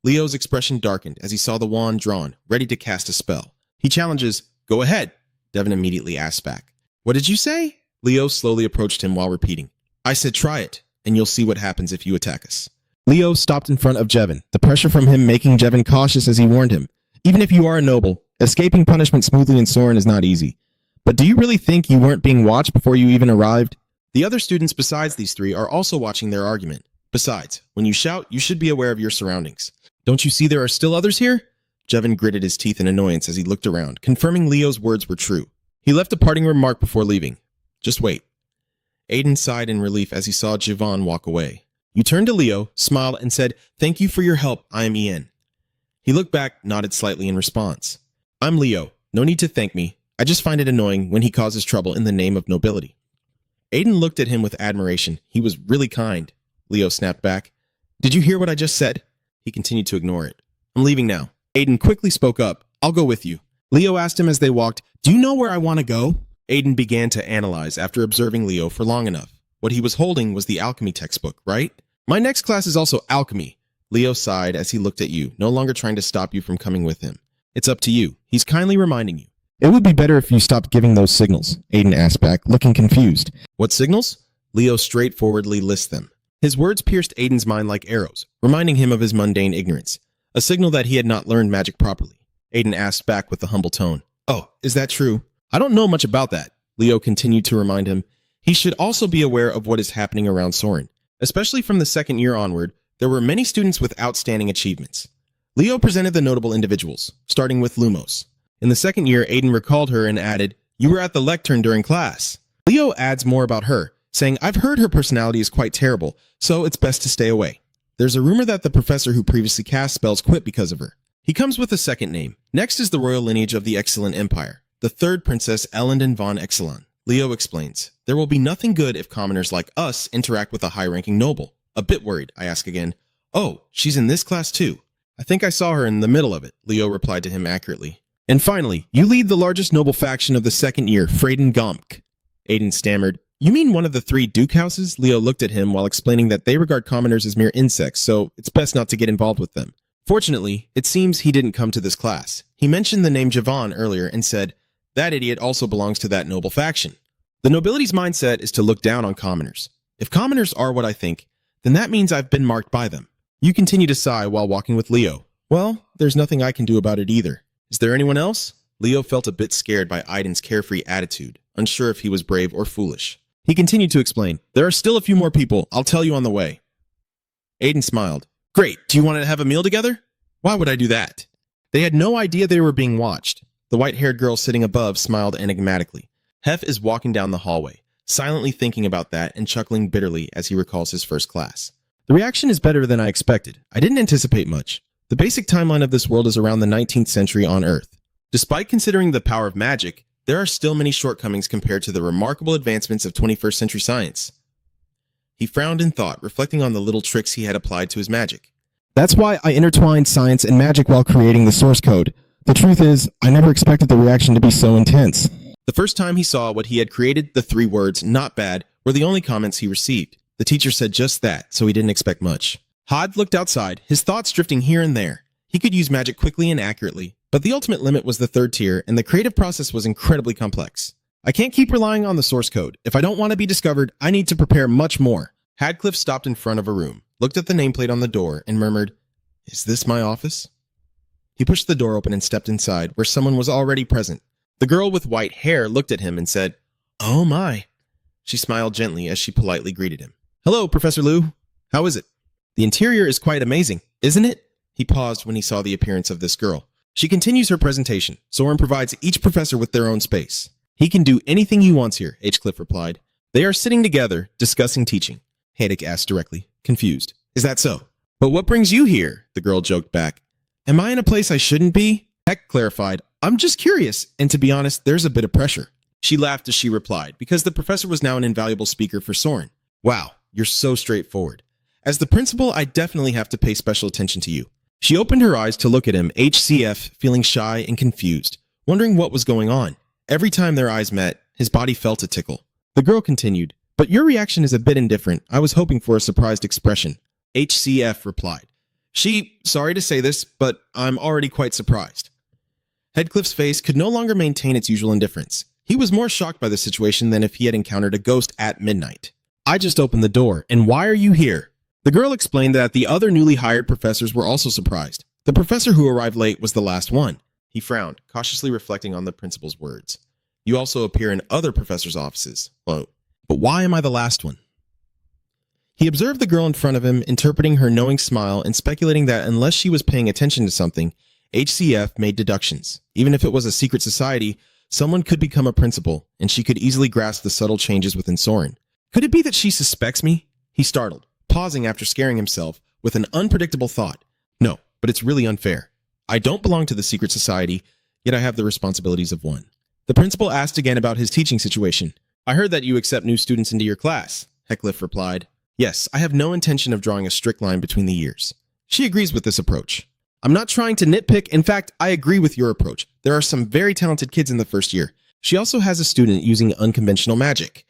Speaker 1: Leo's expression darkened as he saw the wand drawn, ready to cast a spell. He challenges, Go ahead, Devin immediately asked back. What did you say? Leo slowly approached him while repeating. I said try it, and you'll see what happens if you attack us. Leo stopped in front of Jevin, the pressure from him making Jevin cautious as he warned him. Even if you are a noble, escaping punishment smoothly in Soren is not easy. But do you really think you weren't being watched before you even arrived? The other students besides these three are also watching their argument. Besides, when you shout, you should be aware of your surroundings. Don't you see there are still others here? Jevin gritted his teeth in annoyance as he looked around, confirming Leo's words were true. He left a parting remark before leaving. Just wait. Aiden sighed in relief as he saw Javon walk away. You turned to Leo, smiled, and said, Thank you for your help, I am Ian. He looked back, nodded slightly in response. I'm Leo. No need to thank me. I just find it annoying when he causes trouble in the name of nobility. Aiden looked at him with admiration. He was really kind. Leo snapped back. Did you hear what I just said? He continued to ignore it. I'm leaving now. Aiden quickly spoke up. I'll go with you. Leo asked him as they walked, Do you know where I want to go? Aiden began to analyze after observing Leo for long enough. What he was holding was the alchemy textbook, right? My next class is also alchemy. Leo sighed as he looked at you, no longer trying to stop you from coming with him. It's up to you. He's kindly reminding you. It would be better if you stopped giving those signals, Aiden asked back, looking confused. What signals? Leo straightforwardly lists them. His words pierced Aiden's mind like arrows, reminding him of his mundane ignorance, a signal that he had not learned magic properly. Aiden asked back with a humble tone. Oh, is that true? I don't know much about that. Leo continued to remind him. He should also be aware of what is happening around Soren. Especially from the second year onward, there were many students with outstanding achievements. Leo presented the notable individuals, starting with Lumos. In the second year, Aiden recalled her and added, You were at the lectern during class. Leo adds more about her, saying, I've heard her personality is quite terrible, so it's best to stay away. There's a rumor that the professor who previously cast spells quit because of her. He comes with a second name. Next is the royal lineage of the Excellent Empire, the third princess Ellenden von Exelon. Leo explains, There will be nothing good if commoners like us interact with a high-ranking noble. A bit worried, I ask again. Oh, she's in this class too. I think I saw her in the middle of it, Leo replied to him accurately. And finally, you lead the largest noble faction of the second year, Freyden Gomk. Aiden stammered, You mean one of the 3 Duke houses? Leo looked at him while explaining that they regard commoners as mere insects, so it's best not to get involved with them. Fortunately, it seems he didn't come to this class. He mentioned the name Javon earlier and said, That idiot also belongs to that noble faction. The nobility's mindset is to look down on commoners. If commoners are what I think, then that means I've been marked by them. You continue to sigh while walking with Leo. Well, there's nothing I can do about it either. Is there anyone else? Leo felt a bit scared by Aiden's carefree attitude, unsure if he was brave or foolish. He continued to explain, There are still a few more people. I'll tell you on the way. Aiden smiled. Great. Do you want to have a meal together? Why would I do that? They had no idea they were being watched. The white-haired girl sitting above smiled enigmatically. Hef is walking down the hallway, silently thinking about that and chuckling bitterly as he recalls his first class. The reaction is better than I expected. I didn't anticipate much. The basic timeline of this world is around the 19th century on Earth. Despite considering the power of magic, there are still many shortcomings compared to the remarkable advancements of 21st century science. He frowned in thought, reflecting on the little tricks he had applied to his magic. That's why I intertwined science and magic while creating the source code. The truth is, I never expected the reaction to be so intense. The first time he saw what he had created, the 3 words, "not bad," were the only comments he received. The teacher said just that, so he didn't expect much. Hod looked outside, his thoughts drifting here and there. He could use magic quickly and accurately, but the ultimate limit was the 3rd tier, and the creative process was incredibly complex. I can't keep relying on the source code. If I don't want to be discovered, I need to prepare much more. Hadcliffe stopped in front of a room, looked at the nameplate on the door, and murmured, "Is this my office?" He pushed the door open and stepped inside, where someone was already present. The girl with white hair looked at him and said, "Oh my." She smiled gently as she politely greeted him. "Hello, Professor Liu. How is it? The interior is quite amazing, isn't it?" He paused when he saw the appearance of this girl. She continues her presentation. Soren provides each professor with their own space. "He can do anything he wants here," Hinchcliffe replied. They are sitting together, discussing teaching. Haydick asked directly, confused. "Is that so?" "But what brings you here?" the girl joked back. "Am I in a place I shouldn't be?" Heck clarified, "I'm just curious, and to be honest, there's a bit of pressure." She laughed as she replied, because the professor was now an invaluable speaker for Soren. "Wow, you're so straightforward. As the principal, I definitely have to pay special attention to you." She opened her eyes to look at him, HCF, feeling shy and confused, wondering what was going on. Every time their eyes met, his body felt a tickle. The girl continued, "But your reaction is a bit indifferent. I was hoping for a surprised expression." HCF replied, Sorry to say this, but I'm already quite surprised." Headcliffe's face could no longer maintain its usual indifference. He was more shocked by the situation than if he had encountered a ghost at midnight. "I just opened the door, and why are you here?" The girl explained that the other newly hired professors were also surprised. The professor who arrived late was the last one. He frowned, cautiously reflecting on the principal's words. "You also appear in other professors' offices. Well, but why am I the last one?" He observed the girl in front of him, interpreting her knowing smile and speculating that unless she was paying attention to something, HCF made deductions. Even if it was a secret society, someone could become a principal, and she could easily grasp the subtle changes within Soren. "Could it be that she suspects me?" He startled, pausing after scaring himself with an unpredictable thought. "No, but it's really unfair. I don't belong to the secret society, yet I have the responsibilities of one." The principal asked again about his teaching situation. "I heard that you accept new students into your class," Heckliff replied. "Yes, I have no intention of drawing a strict line between the years." She agrees with this approach. "I'm not trying to nitpick. In fact, I agree with your approach. There are some very talented kids in the first year. She also has a student using unconventional magic."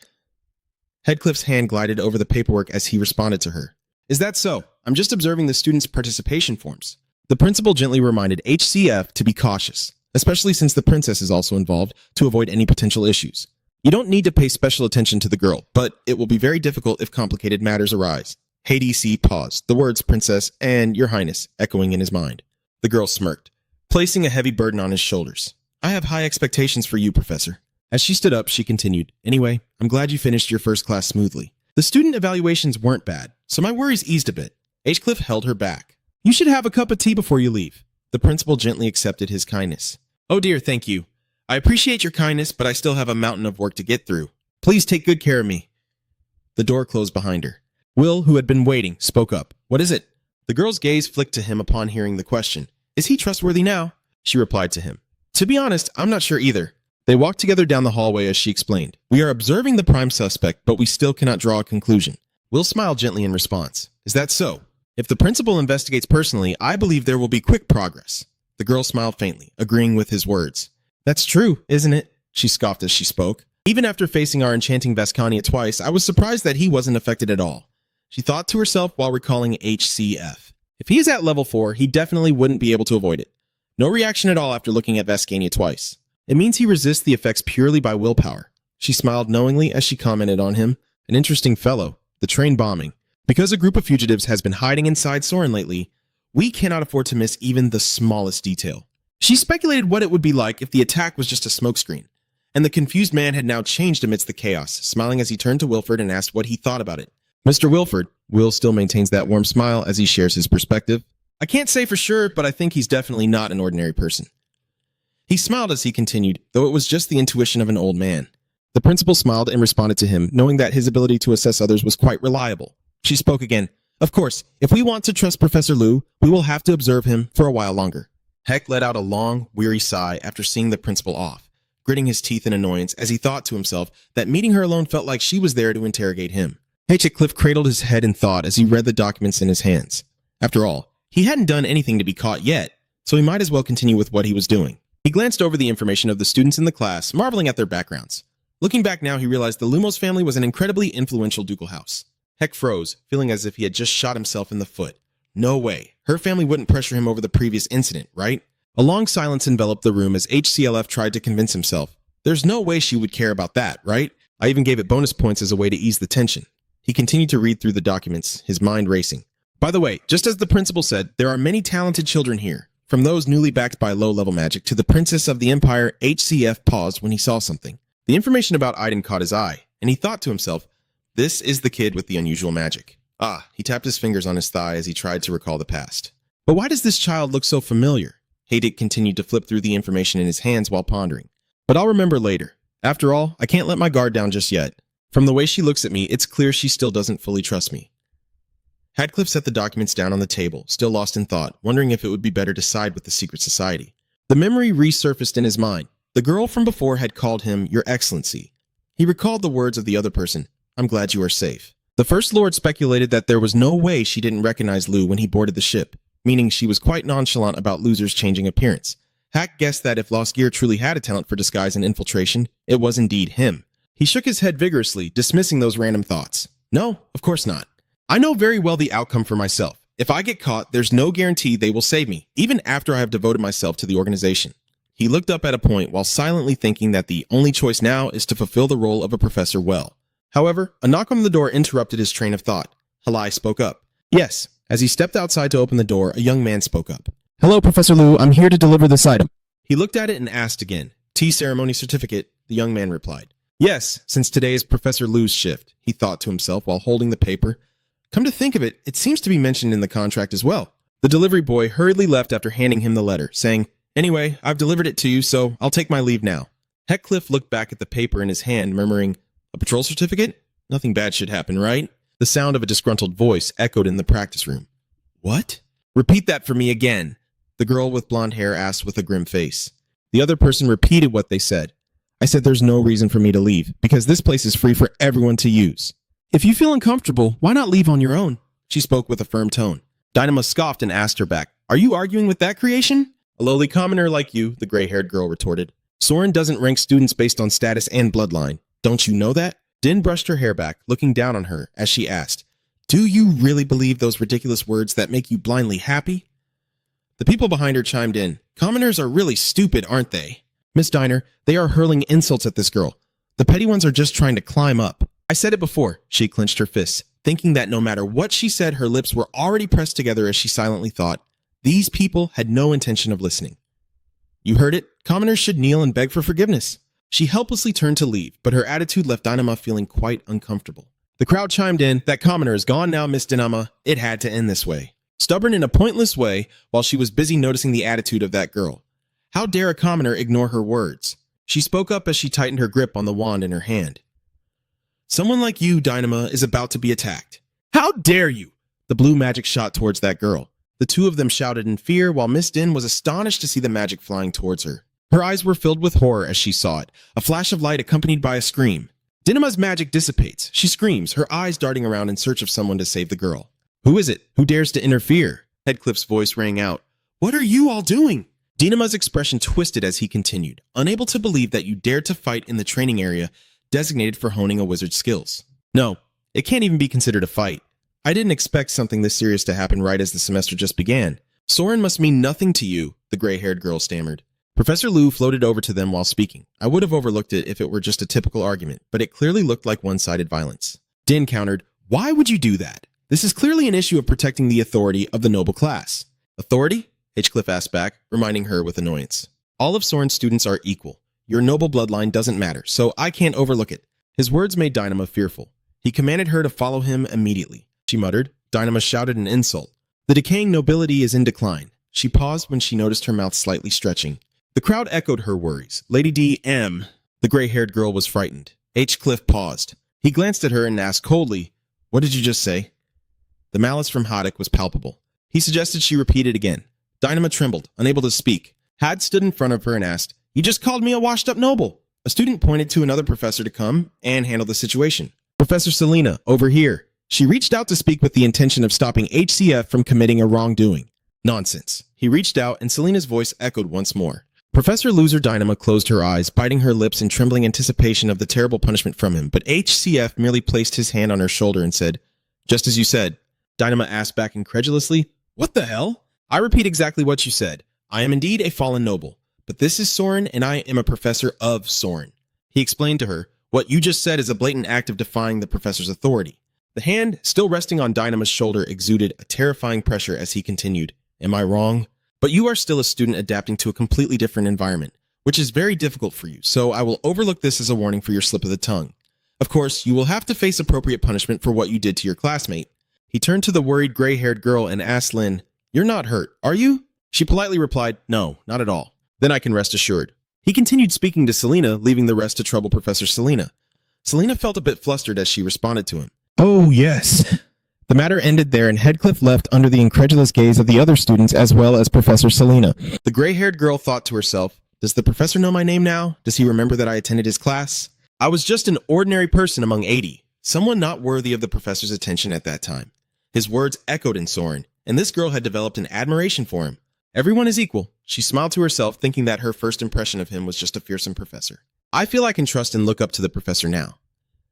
Speaker 1: Headcliffe's hand glided over the paperwork as he responded to her. "Is that so? I'm just observing the students' participation forms." The principal gently reminded HCF to be cautious, especially since the princess is also involved, to avoid any potential issues. "You don't need to pay special attention to the girl, but it will be very difficult if complicated matters arise." Hades paused, the words "princess" and "your highness" echoing in his mind. The girl smirked, placing a heavy burden on his shoulders. "I have high expectations for you, Professor." As she stood up, she continued, "Anyway, I'm glad you finished your first class smoothly. The student evaluations weren't bad, so my worries eased a bit." Hinchcliffe held her back. "You should have a cup of tea before you leave." The principal gently accepted his kindness. "Oh dear, thank you. I appreciate your kindness, but I still have a mountain of work to get through. Please take good care of me." The door closed behind her. Will, who had been waiting, spoke up. "What is it?" The girl's gaze flicked to him upon hearing the question. "Is he trustworthy now?" She replied to him. "To be honest, I'm not sure either." They walked together down the hallway as she explained. "We are observing the prime suspect, but we still cannot draw a conclusion." Will smiled gently in response. "Is that so? If the principal investigates personally, I believe there will be quick progress." The girl smiled faintly, agreeing with his words. "That's true, isn't it?" She scoffed as she spoke. "Even after facing our enchanting Vasconia twice, I was surprised that he wasn't affected at all." She thought to herself while recalling HCF. If he is at level 4, he definitely wouldn't be able to avoid it. No reaction at all after looking at Vasconia twice. It means he resists the effects purely by willpower. She smiled knowingly as she commented on him. "An interesting fellow. The train bombing. Because a group of fugitives has been hiding inside Soren lately, we cannot afford to miss even the smallest detail." She speculated what it would be like if the attack was just a smokescreen, and the confused man had now changed amidst the chaos, smiling as he turned to Wilford and asked what he thought about it. "Mr. Wilford," Will still maintains that warm smile as he shares his perspective. "I can't say for sure, but I think he's definitely not an ordinary person." He smiled as he continued, though it was just the intuition of an old man. The principal smiled and responded to him, knowing that his ability to assess others was quite reliable. She spoke again. Of course, if we want to trust Professor Liu, we will have to observe him for a while longer. Heck let out a long, weary sigh after seeing the principal off, gritting his teeth in annoyance as he thought to himself that meeting her alone felt like she was there to interrogate him. Heathcliff cradled his head in thought as he read the documents in his hands. After all, he hadn't done anything to be caught yet, so he might as well continue with what he was doing. He glanced over the information of the students in the class, marveling at their backgrounds. Looking back now, he realized the Lumos family was an incredibly influential ducal house. Heck froze, feeling as if he had just shot himself in the foot. No way. Her family wouldn't pressure him over the previous incident, right? A long silence enveloped the room as HCLF tried to convince himself. There's no way she would care about that, right? I even gave it bonus points as a way to ease the tension. He continued to read through the documents, his mind racing. By the way, just as the principal said, there are many talented children here. From those newly backed by low-level magic to the Princess of the Empire. HCF paused when he saw something. The information about Aiden caught his eye, and he thought to himself, this is the kid with the unusual magic. He tapped his fingers on his thigh as he tried to recall the past. But why does this child look so familiar? Haydick continued to flip through the information in his hands while pondering. But I'll remember later. After all, I can't let my guard down just yet. From the way she looks at me, it's clear she still doesn't fully trust me. Heathcliff set the documents down on the table, still lost in thought, wondering if it would be better to side with the secret society. The memory resurfaced in his mind. The girl from before had called him Your Excellency. He recalled the words of the other person, I'm glad you are safe. The First Lord speculated that there was no way she didn't recognize Liu when he boarded the ship, meaning she was quite nonchalant about losers' changing appearance. Hack guessed that if Lost Gear truly had a talent for disguise and infiltration, it was indeed him. He shook his head vigorously, dismissing those random thoughts. No, of course not. I know very well the outcome for myself. If I get caught, there's no guarantee they will save me, even after I have devoted myself to the organization. He looked up at a point while silently thinking that the only choice now is to fulfill the role of a professor well. However, a knock on the door interrupted his train of thought. Halai spoke up. Yes. As he stepped outside to open the door, a young man spoke up. Hello, Professor Liu. I'm here to deliver this item. He looked at it and asked again. Tea ceremony certificate, the young man replied. Yes, since today is Professor Liu's shift, he thought to himself while holding the paper. Come to think of it, it seems to be mentioned in the contract as well. The delivery boy hurriedly left after handing him the letter, saying, Anyway, I've delivered it to you, so I'll take my leave now. Heathcliff looked back at the paper in his hand, murmuring, A patrol certificate? Nothing bad should happen, right? The sound of a disgruntled voice echoed in the practice room. What? Repeat that for me again, the girl with blonde hair asked with a grim face. The other person repeated what they said. I said there's no reason for me to leave, because this place is free for everyone to use. If you feel uncomfortable, why not leave on your own? She spoke with a firm tone. Dynama scoffed and asked her back, Are you arguing with that creation? A lowly commoner like you, the gray-haired girl retorted. Soren doesn't rank students based on status and bloodline. Don't you know that? Din brushed her hair back, looking down on her as she asked, Do you really believe those ridiculous words that make you blindly happy? The people behind her chimed in. Commoners are really stupid, aren't they? Miss Diner, they are hurling insults at this girl. The petty ones are just trying to climb up. I said it before, she clenched her fists, thinking that no matter what she said, her lips were already pressed together as she silently thought. These people had no intention of listening. You heard it. Commoners should kneel and beg for forgiveness. She helplessly turned to leave, but her attitude left Dynama feeling quite uncomfortable. The crowd chimed in. That commoner is gone now, Miss Dynama. It had to end this way. Stubborn in a pointless way, while she was busy noticing the attitude of that girl. How dare a commoner ignore her words? She spoke up as she tightened her grip on the wand in her hand. Someone like you, Dynama, is about to be attacked. How dare you? The blue magic shot towards that girl. The two of them shouted in fear, while Miss Din was astonished to see the magic flying towards her. Her eyes were filled with horror as she saw it, a flash of light accompanied by a scream. Dynama's magic dissipates. She screams, her eyes darting around in search of someone to save the girl. Who is it? Who dares to interfere? Heathcliff's voice rang out. What are you all doing? Dynama's expression twisted as he continued, unable to believe that you dared to fight in the training area designated for honing a wizard's skills. No, it can't even be considered a fight. I didn't expect something this serious to happen right as the semester just began. Soren must mean nothing to you, the gray-haired girl stammered. Professor Liu floated over to them while speaking. I would have overlooked it if it were just a typical argument, but it clearly looked like one-sided violence. Din countered, Why would you do that? This is clearly an issue of protecting the authority of the noble class. Authority? Hinchcliffe asked back, reminding her with annoyance. All of Soren's students are equal. Your noble bloodline doesn't matter, so I can't overlook it. His words made Dynama fearful. He commanded her to follow him immediately. She muttered. Dynama shouted an insult. The decaying nobility is in decline. She paused when she noticed her mouth slightly stretching. The crowd echoed her worries. Lady D.M. The gray-haired girl was frightened. Hinchcliffe paused. He glanced at her and asked coldly, What did you just say? The malice from Haddock was palpable. He suggested she repeat it again. Dynama trembled, unable to speak. Had stood in front of her and asked, "You just called me a washed-up noble." A student pointed to another professor to come and handle the situation. "Professor Selena, over here." She reached out to speak with the intention of stopping HCF from committing a wrongdoing. Nonsense. He reached out and Selena's voice echoed once more. Professor Loser Dynama closed her eyes, biting her lips in trembling anticipation of the terrible punishment from him, but HCF merely placed his hand on her shoulder and said, "Just as you said." Dynama asked back incredulously, "What the hell?" "I repeat exactly what you said. I am indeed a fallen noble, but this is Soren and I am a professor of Soren." He explained to her, "What you just said is a blatant act of defying the professor's authority." The hand, still resting on Dynama's shoulder, exuded a terrifying pressure as he continued, "Am I wrong? But you are still a student adapting to a completely different environment, which is very difficult for you, so I will overlook this as a warning for your slip of the tongue. Of course, you will have to face appropriate punishment for what you did to your classmate." He turned to the worried gray-haired girl and asked Lynn, "You're not hurt, are you?" She politely replied, "No, not at all." "Then I can rest assured." He continued speaking to Selena, leaving the rest to trouble Professor Selena. Selena felt a bit flustered as she responded to him. "Oh, yes." The matter ended there, and Headcliff left under the incredulous gaze of the other students as well as Professor Selena. The gray-haired girl thought to herself, "Does the professor know my name now? Does he remember that I attended his class? I was just an ordinary person among 80, someone not worthy of the professor's attention at that time." His words echoed in Soren, and this girl had developed an admiration for him. Everyone is equal. She smiled to herself, thinking that her first impression of him was just a fearsome professor. "I feel I can trust and look up to the professor now."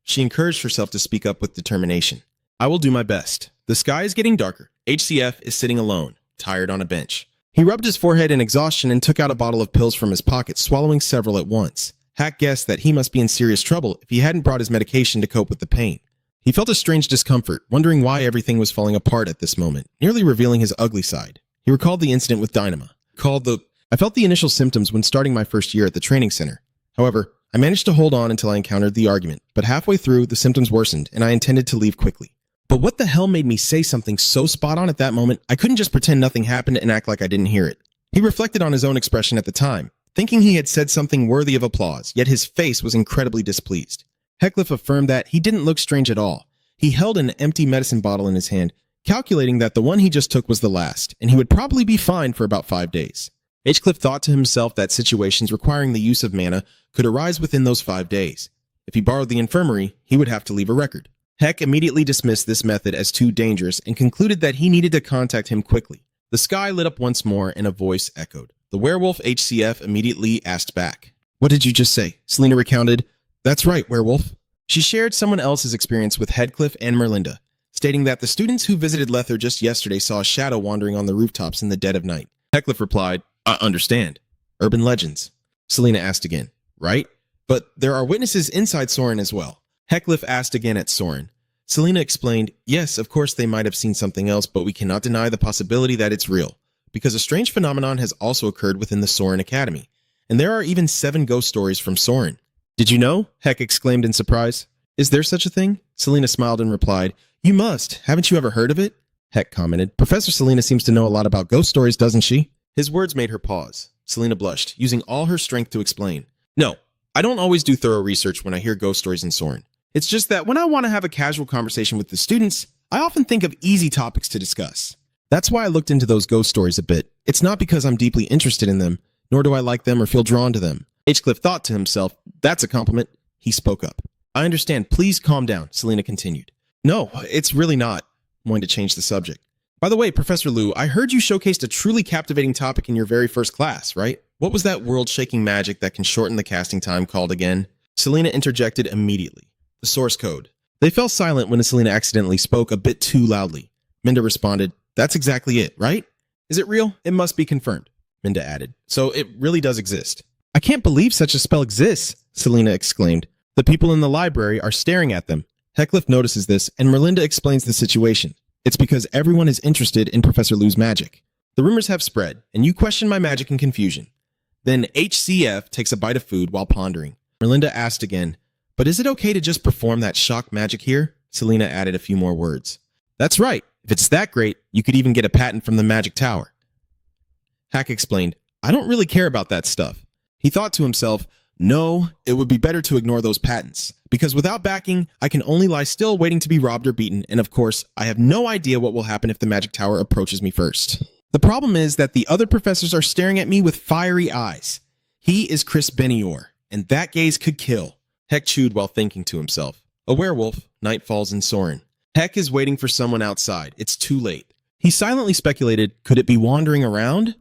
Speaker 1: She encouraged herself to speak up with determination. "I will do my best. The sky is getting darker. HCF is sitting alone, tired on a bench." He rubbed his forehead in exhaustion and took out a bottle of pills from his pocket, swallowing several at once. Hack guessed that he must be in serious trouble if he hadn't brought his medication to cope with the pain. He felt a strange discomfort, wondering why everything was falling apart at this moment, nearly revealing his ugly side. He recalled the incident with Dynama. "I felt the initial symptoms when starting my first year at the training center. However, I managed to hold on until I encountered the argument, but halfway through, the symptoms worsened, and I intended to leave quickly. But what the hell made me say something so spot on at that moment? I couldn't just pretend nothing happened and act like I didn't hear it." He reflected on his own expression at the time, thinking he had said something worthy of applause, yet his face was incredibly displeased. Heckliff affirmed that he didn't look strange at all. He held an empty medicine bottle in his hand, calculating that the one he just took was the last, and he would probably be fine for about 5 days. Hinchcliffe thought to himself that situations requiring the use of mana could arise within those 5 days. If he borrowed the infirmary, he would have to leave a record. Heck immediately dismissed this method as too dangerous and concluded that he needed to contact him quickly. The sky lit up once more and a voice echoed. The werewolf HCF immediately asked back. "What did you just say?" Selena recounted. "That's right, werewolf." She shared someone else's experience with Headcliff and Merlinda, stating that the students who visited Lether just yesterday saw a shadow wandering on the rooftops in the dead of night. Heckcliff replied, "I understand. Urban legends." Selena asked again, "Right? But there are witnesses inside Soren as well." Heckcliff asked again at Soren. Selena explained, "Yes, of course they might have seen something else, but we cannot deny the possibility that it's real, because a strange phenomenon has also occurred within the Soren Academy, and there are even 7 ghost stories from Soren." "Did you know?" Heck exclaimed in surprise. "Is there such a thing?" Selena smiled and replied, "You must. Haven't you ever heard of it?" Heck commented, "Professor Selena seems to know a lot about ghost stories, doesn't she?" His words made her pause. Selena blushed, using all her strength to explain. "No, I don't always do thorough research when I hear ghost stories in Soren. It's just that when I want to have a casual conversation with the students, I often think of easy topics to discuss. That's why I looked into those ghost stories a bit. It's not because I'm deeply interested in them, nor do I like them or feel drawn to them." Hinchcliffe thought to himself, "That's a compliment." He spoke up. "I understand. Please calm down," Selena continued. "No, it's really not." Wanting to change the subject. "By the way, Professor Liu, I heard you showcased a truly captivating topic in your very first class, right? What was that world-shaking magic that can shorten the casting time called again?" Selena interjected immediately. "The source code." They fell silent when Selena accidentally spoke a bit too loudly. Minda responded, "That's exactly it, right? Is it real? It must be confirmed," Minda added. "So it really does exist." "I can't believe such a spell exists," Selena exclaimed. "The people in the library are staring at them." Heckcliff notices this, and Merlinda explains the situation. "It's because everyone is interested in Professor Liu's magic. The rumors have spread, and you question my magic in confusion." Then HCF takes a bite of food while pondering. Merlinda asked again, "But is it okay to just perform that shock magic here?" Selena added a few more words. "That's right. If it's that great, you could even get a patent from the Magic Tower." Hack explained, "I don't really care about that stuff." He thought to himself, No, it would be better to ignore those patents, because without backing, I can only lie still waiting to be robbed or beaten, and of course, I have no idea what will happen if the magic tower approaches me first. The problem is that the other professors are staring at me with fiery eyes. He is Chris Benior, and that gaze could kill. Heck chewed while thinking to himself. A werewolf, night falls in Soren. Heck is waiting for someone outside. It's too late. He silently speculated, could it be wandering around?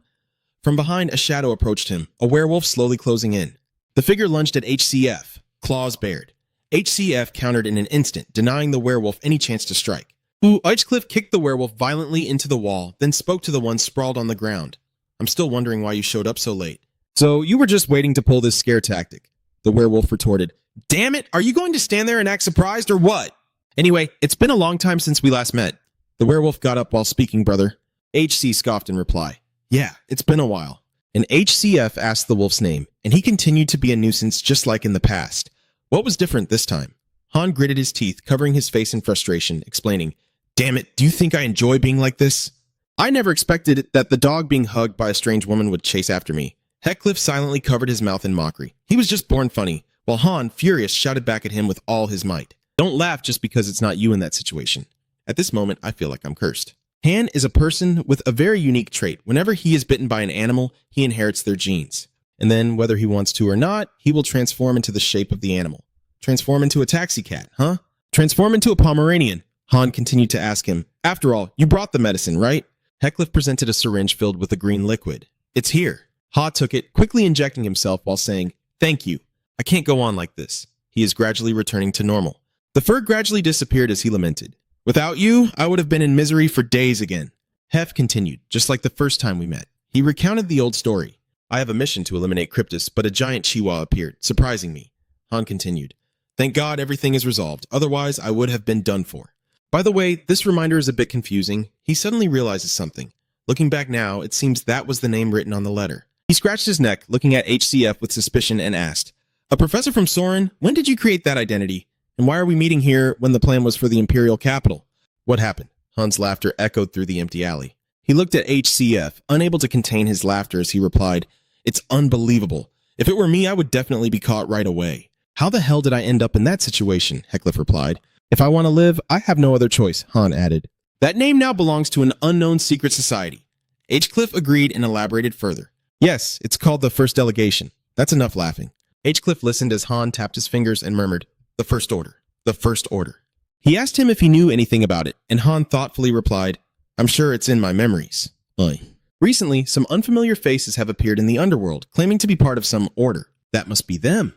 Speaker 1: From behind, a shadow approached him, a werewolf slowly closing in. The figure lunged at HCF, claws bared. HCF countered in an instant, denying the werewolf any chance to strike. Eichcliffe kicked the werewolf violently into the wall, then spoke to the one sprawled on the ground. I'm still wondering why you showed up so late. So you were just waiting to pull this scare tactic, the werewolf retorted. Damn it, are you going to stand there and act surprised or what? Anyway, it's been a long time since we last met. The werewolf got up while speaking, brother. HC scoffed in reply. Yeah, it's been a while. And HCF asked the wolf's name, and he continued to be a nuisance just like in the past. What was different this time? Han gritted his teeth, covering his face in frustration, explaining, Damn it, do you think I enjoy being like this? I never expected that the dog being hugged by a strange woman would chase after me. Heckcliffe silently covered his mouth in mockery. He was just born funny, while Han, furious, shouted back at him with all his might. Don't laugh just because it's not you in that situation. At this moment, I feel like I'm cursed. Han is a person with a very unique trait. Whenever he is bitten by an animal, he inherits their genes. And then, whether he wants to or not, he will transform into the shape of the animal. Transform into a taxi cat, huh? Transform into a Pomeranian. Han continued to ask him, After all, you brought the medicine, right? Heckcliffe presented a syringe filled with a green liquid. It's here. Ha took it, quickly injecting himself while saying, Thank you. I can't go on like this. He is gradually returning to normal. The fur gradually disappeared as he lamented. Without you, I would have been in misery for days again. Hef continued, just like the first time we met. He recounted the old story. I have a mission to eliminate Cryptus, but a giant Chihuahua appeared, surprising me. Han continued. Thank God everything is resolved, otherwise I would have been done for. By the way, this reminder is a bit confusing. He suddenly realizes something. Looking back now, it seems that was the name written on the letter. He scratched his neck, looking at HCF with suspicion and asked, A professor from Soren, when did you create that identity? And why are we meeting here when the plan was for the Imperial capital? What happened? Han's laughter echoed through the empty alley. He looked at HCF, unable to contain his laughter as he replied, It's unbelievable. If it were me, I would definitely be caught right away. How the hell did I end up in that situation? Heckcliffe replied. If I want to live, I have no other choice, Han added. That name now belongs to an unknown secret society. H-Cliff agreed and elaborated further. Yes, it's called the First Delegation. That's enough laughing. H-Cliff listened as Han tapped his fingers and murmured, The First Order. The First Order. He asked him if he knew anything about it, and Han thoughtfully replied, I'm sure it's in my memories. Aye. Recently, some unfamiliar faces have appeared in the underworld, claiming to be part of some order. That must be them.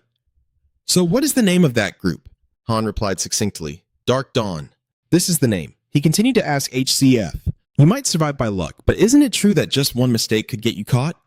Speaker 1: So what is the name of that group? Han replied succinctly, Dark Dawn. This is the name. He continued to ask HCF, You might survive by luck, but isn't it true that just one mistake could get you caught?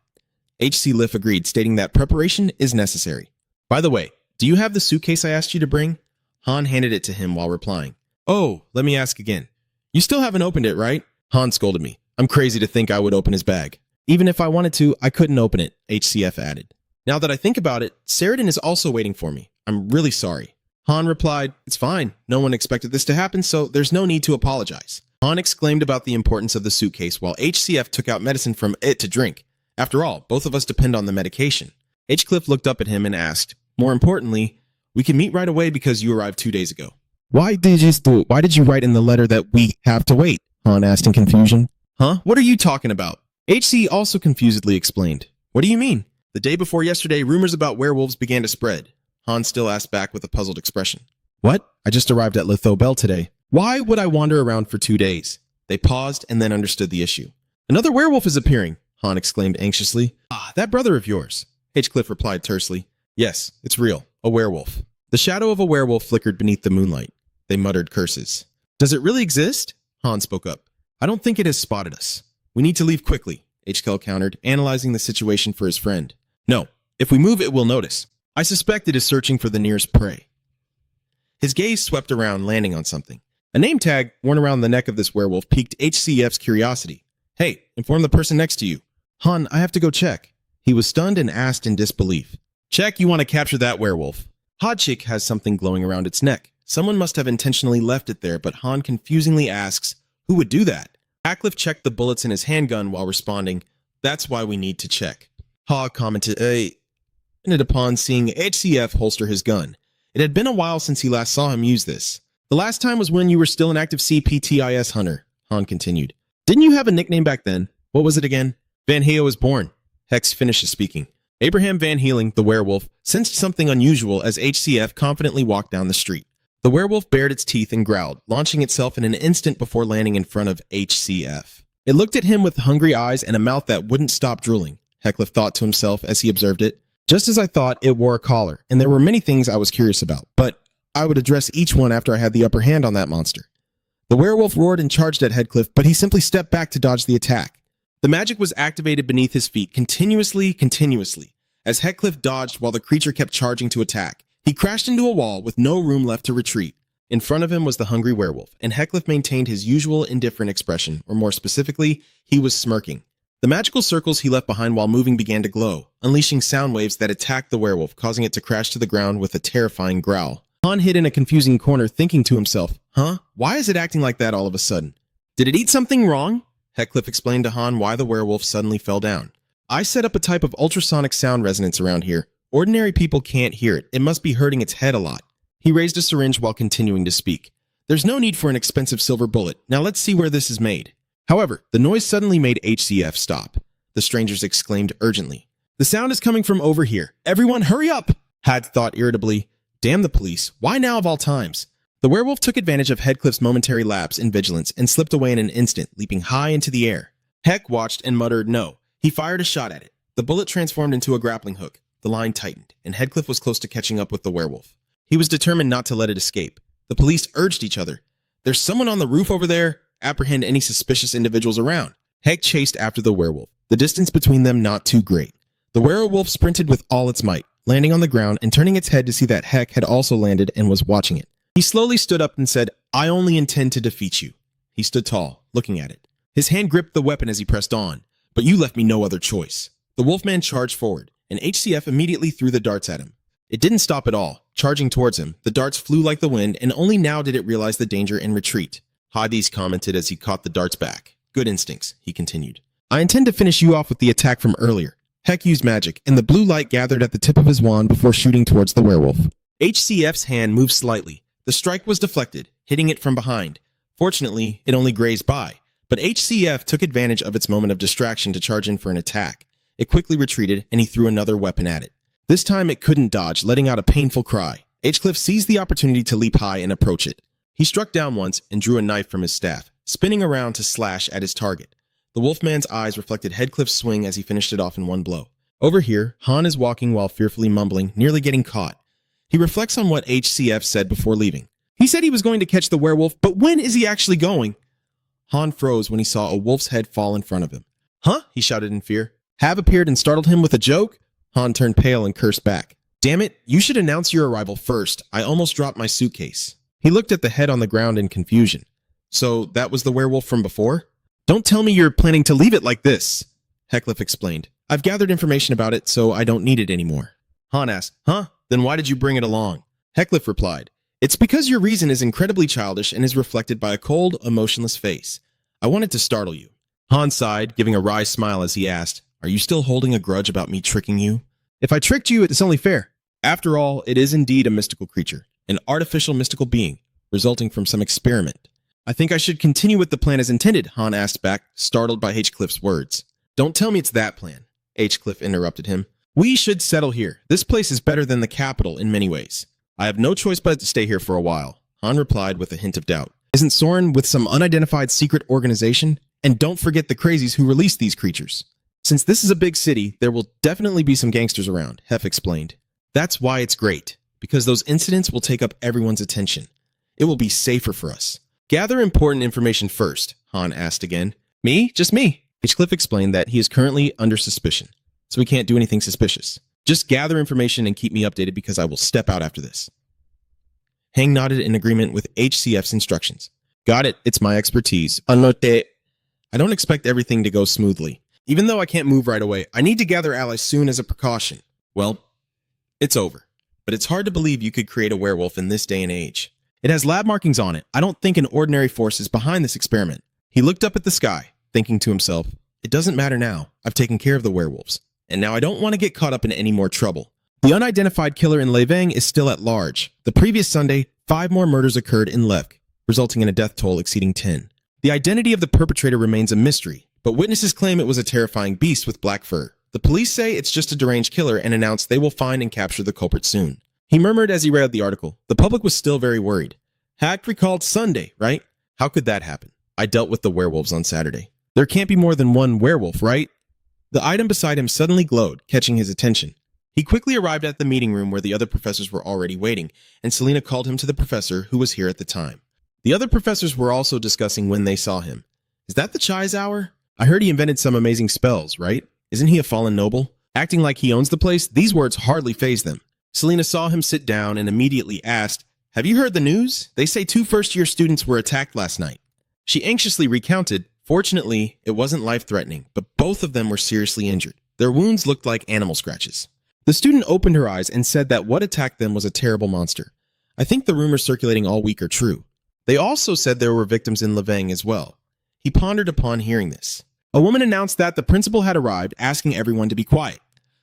Speaker 1: HC Liff agreed, stating that preparation is necessary. By the way, do you have the suitcase I asked you to bring? Han handed it to him while replying. Oh, let me ask again. You still haven't opened it, right? Han scolded me. I'm crazy to think I would open his bag. Even if I wanted to, I couldn't open it, HCF added. Now that I think about it, Saradin is also waiting for me. I'm really sorry. Han replied, It's fine. No one expected this to happen, so there's no need to apologize. Han exclaimed about the importance of the suitcase while HCF took out medicine from it to drink. After all, both of us depend on the medication. H-Cliff looked up at him and asked, More importantly, we can meet right away because you arrived 2 days ago. Why did you write in the letter that we have to wait? Han asked in confusion. Huh? What are you talking about? HC also confusedly explained. What do you mean? The day before yesterday, rumors about werewolves began to spread. Han still asked back with a puzzled expression. What? I just arrived at Litho Bell today. Why would I wander around for 2 days? They paused and then understood the issue. Another werewolf is appearing, Han exclaimed anxiously. Ah, that brother of yours. H-Cliff replied tersely. Yes, it's real. A werewolf. The shadow of a werewolf flickered beneath the moonlight. They muttered curses. Does it really exist? Han spoke up. I don't think it has spotted us. We need to leave quickly, H-Kel countered, analyzing the situation for his friend. No, if we move it will notice. I suspect it is searching for the nearest prey. His gaze swept around, landing on something. A name tag worn around the neck of this werewolf piqued HCF's curiosity. Hey, inform the person next to you. Han, I have to go check. He was stunned and asked in disbelief. Check, you want to capture that werewolf. Hodchik has something glowing around its neck. Someone must have intentionally left it there, but Han confusingly asks, who would do that? Hackcliffe checked the bullets in his handgun while responding, That's why we need to check. Ha commented, ended upon seeing HCF holster his gun. It had been a while since he last saw him use this. The last time was when you were still an active CPTIS hunter, Han continued. Didn't you have a nickname back then? What was it again? Van Heo was born. Hex finishes speaking. Abraham Van Heeling, the werewolf, sensed something unusual as HCF confidently walked down the street. The werewolf bared its teeth and growled, launching itself in an instant before landing in front of HCF. It looked at him with hungry eyes and a mouth that wouldn't stop drooling, Heckcliff thought to himself as he observed it. Just as I thought, it wore a collar, and there were many things I was curious about, but I would address each one after I had the upper hand on that monster. The werewolf roared and charged at Heckcliff, but he simply stepped back to dodge the attack. The magic was activated beneath his feet continuously, as Heckcliff dodged while the creature kept charging to attack. He crashed into a wall with no room left to retreat. In front of him was the hungry werewolf, and Heckcliff maintained his usual indifferent expression, or more specifically, he was smirking. The magical circles he left behind while moving began to glow, unleashing sound waves that attacked the werewolf, causing it to crash to the ground with a terrifying growl. Han hid in a confusing corner, thinking to himself, Why is it acting like that all of a sudden? Did it eat something wrong? Heckcliff explained to Han why the werewolf suddenly fell down. I set up a type of ultrasonic sound resonance around here. Ordinary people can't hear it. It must be hurting its head a lot. He raised a syringe while continuing to speak. There's no need for an expensive silver bullet. Now let's see where this is made. However, the noise suddenly made HCF stop. The strangers exclaimed urgently. The sound is coming from over here. Everyone hurry up! Had thought irritably. Damn the police. Why now of all times? The werewolf took advantage of Heckcliff's momentary lapse in vigilance and slipped away in an instant, leaping high into the air. Heck watched and muttered no. He fired a shot at it. The bullet transformed into a grappling hook. The line tightened, and Heckcliff was close to catching up with the werewolf. He was determined not to let it escape. The police urged each other. There's someone on the roof over there. Apprehend any suspicious individuals around. Heck chased after the werewolf, the distance between them not too great. The werewolf sprinted with all its might, landing on the ground and turning its head to see that Heck had also landed and was watching it. He slowly stood up and said, I only intend to defeat you. He stood tall, looking at it. His hand gripped the weapon as he pressed on, but you left me no other choice. The wolfman charged forward, and HCF immediately threw the darts at him. It didn't stop at all. Charging towards him, the darts flew like the wind, and only now did it realize the danger and retreat. Hades commented as he caught the darts back. Good instincts, he continued. I intend to finish you off with the attack from earlier. Heck used magic, and the blue light gathered at the tip of his wand before shooting towards the werewolf. HCF's hand moved slightly. The strike was deflected, hitting it from behind. Fortunately, it only grazed by, but HCF took advantage of its moment of distraction to charge in for an attack. It quickly retreated, and he threw another weapon at it. This time it couldn't dodge, letting out a painful cry. Heckcliff seized the opportunity to leap high and approach it. He struck down once and drew a knife from his staff, spinning around to slash at his target. The wolfman's eyes reflected Heckcliff's swing as he finished it off in one blow. Over here, Han is walking while fearfully mumbling, nearly getting caught. He reflects on what HCF said before leaving. He said he was going to catch the werewolf, but when is he actually going? Han froze when he saw a wolf's head fall in front of him. Huh? He shouted in fear. Have appeared and startled him with a joke? Han turned pale and cursed back. Damn it, you should announce your arrival first. I almost dropped my suitcase. He looked at the head on the ground in confusion. So that was the werewolf from before? Don't tell me you're planning to leave it like this, Heckcliff explained. I've gathered information about it, so I don't need it anymore. Han asked, Huh? Then why did you bring it along? Heckcliff replied, It's because your reason is incredibly childish and is reflected by a cold, emotionless face. I wanted to startle you. Han sighed, giving a wry smile as he asked, Are you still holding a grudge about me tricking you? If I tricked you, it's only fair. After all, it is indeed a mystical creature, an artificial mystical being, resulting from some experiment. I think I should continue with the plan as intended, Han asked back, startled by Heckcliff's words. Don't tell me it's that plan, Heckcliff interrupted him. We should settle here. This place is better than the capital in many ways. I have no choice but to stay here for a while, Han replied with a hint of doubt. Isn't Soren with some unidentified secret organization? And don't forget the crazies who released these creatures. Since this is a big city, there will definitely be some gangsters around, Hef explained. That's why it's great, because those incidents will take up everyone's attention. It will be safer for us. Gather important information first, Han asked again. Me? Just me. Heckcliff explained that he is currently under suspicion, so we can't do anything suspicious. Just gather information and keep me updated because I will step out after this. Hang nodded in agreement with HCF's instructions. Got it, it's my expertise. Anote. I don't expect everything to go smoothly. Even though I can't move right away, I need to gather allies soon as a precaution. Well, it's over. But it's hard to believe you could create a werewolf in this day and age. It has lab markings on it. I don't think an ordinary force is behind this experiment. He looked up at the sky, thinking to himself, it doesn't matter now. I've taken care of the werewolves. And now I don't want to get caught up in any more trouble. The unidentified killer in Levang is still at large. The previous Sunday, 5 more murders occurred in Levk, resulting in a death toll exceeding 10. The identity of the perpetrator remains a mystery, but witnesses claim it was a terrifying beast with black fur. The police say it's just a deranged killer and announce they will find and capture the culprit soon. He murmured as he read the article. The public was still very worried. Hack recalled Sunday, right? How could that happen? I dealt with the werewolves on Saturday. There can't be more than one werewolf, right? The item beside him suddenly glowed, catching his attention. He quickly arrived at the meeting room where the other professors were already waiting, and Selena called him to the professor who was here at the time. The other professors were also discussing when they saw him. Is that the Chai's hour? I heard he invented some amazing spells, right? Isn't he a fallen noble? Acting like he owns the place, these words hardly fazed them. Selena saw him sit down and immediately asked, "Have you heard the news? They say 2 first-year students were attacked last night." She anxiously recounted. Fortunately, it wasn't life-threatening, but both of them were seriously injured. Their wounds looked like animal scratches. The student opened her eyes and said that what attacked them was a terrible monster. I think the rumors circulating all week are true. They also said there were victims in Levang as well. He pondered upon hearing this. A woman announced that the principal had arrived, asking everyone to be quiet.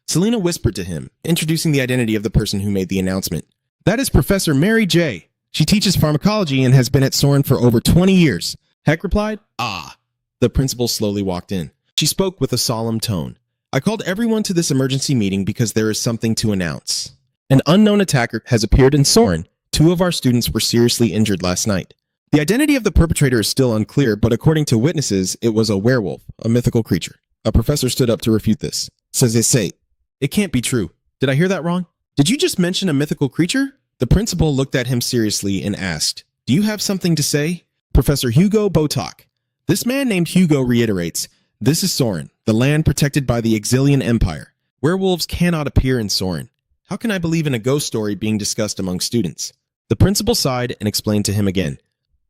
Speaker 1: Selena whispered to him, introducing the identity of the person who made the announcement. That is Professor Mary J. She teaches pharmacology and has been at Soren for over 20 years. Heck replied, "Ah." The principal slowly walked in. She spoke with a solemn tone. I called everyone to this emergency meeting because there is something to announce. An unknown attacker has appeared in Soren. 2 of our students were seriously injured last night. The identity of the perpetrator is still unclear, but according to witnesses, it was a werewolf, a mythical creature. A professor stood up to refute this. Says they say, "It can't be true. Did I hear that wrong? Did you just mention a mythical creature?" The principal looked at him seriously and asked, "Do you have something to say?" Professor Hugo Botok. This man named Hugo reiterates, "This is Soren, the land protected by the Exilian Empire. Werewolves cannot appear in Soren. How can I believe in a ghost story being discussed among students?" The principal sighed and explained to him again.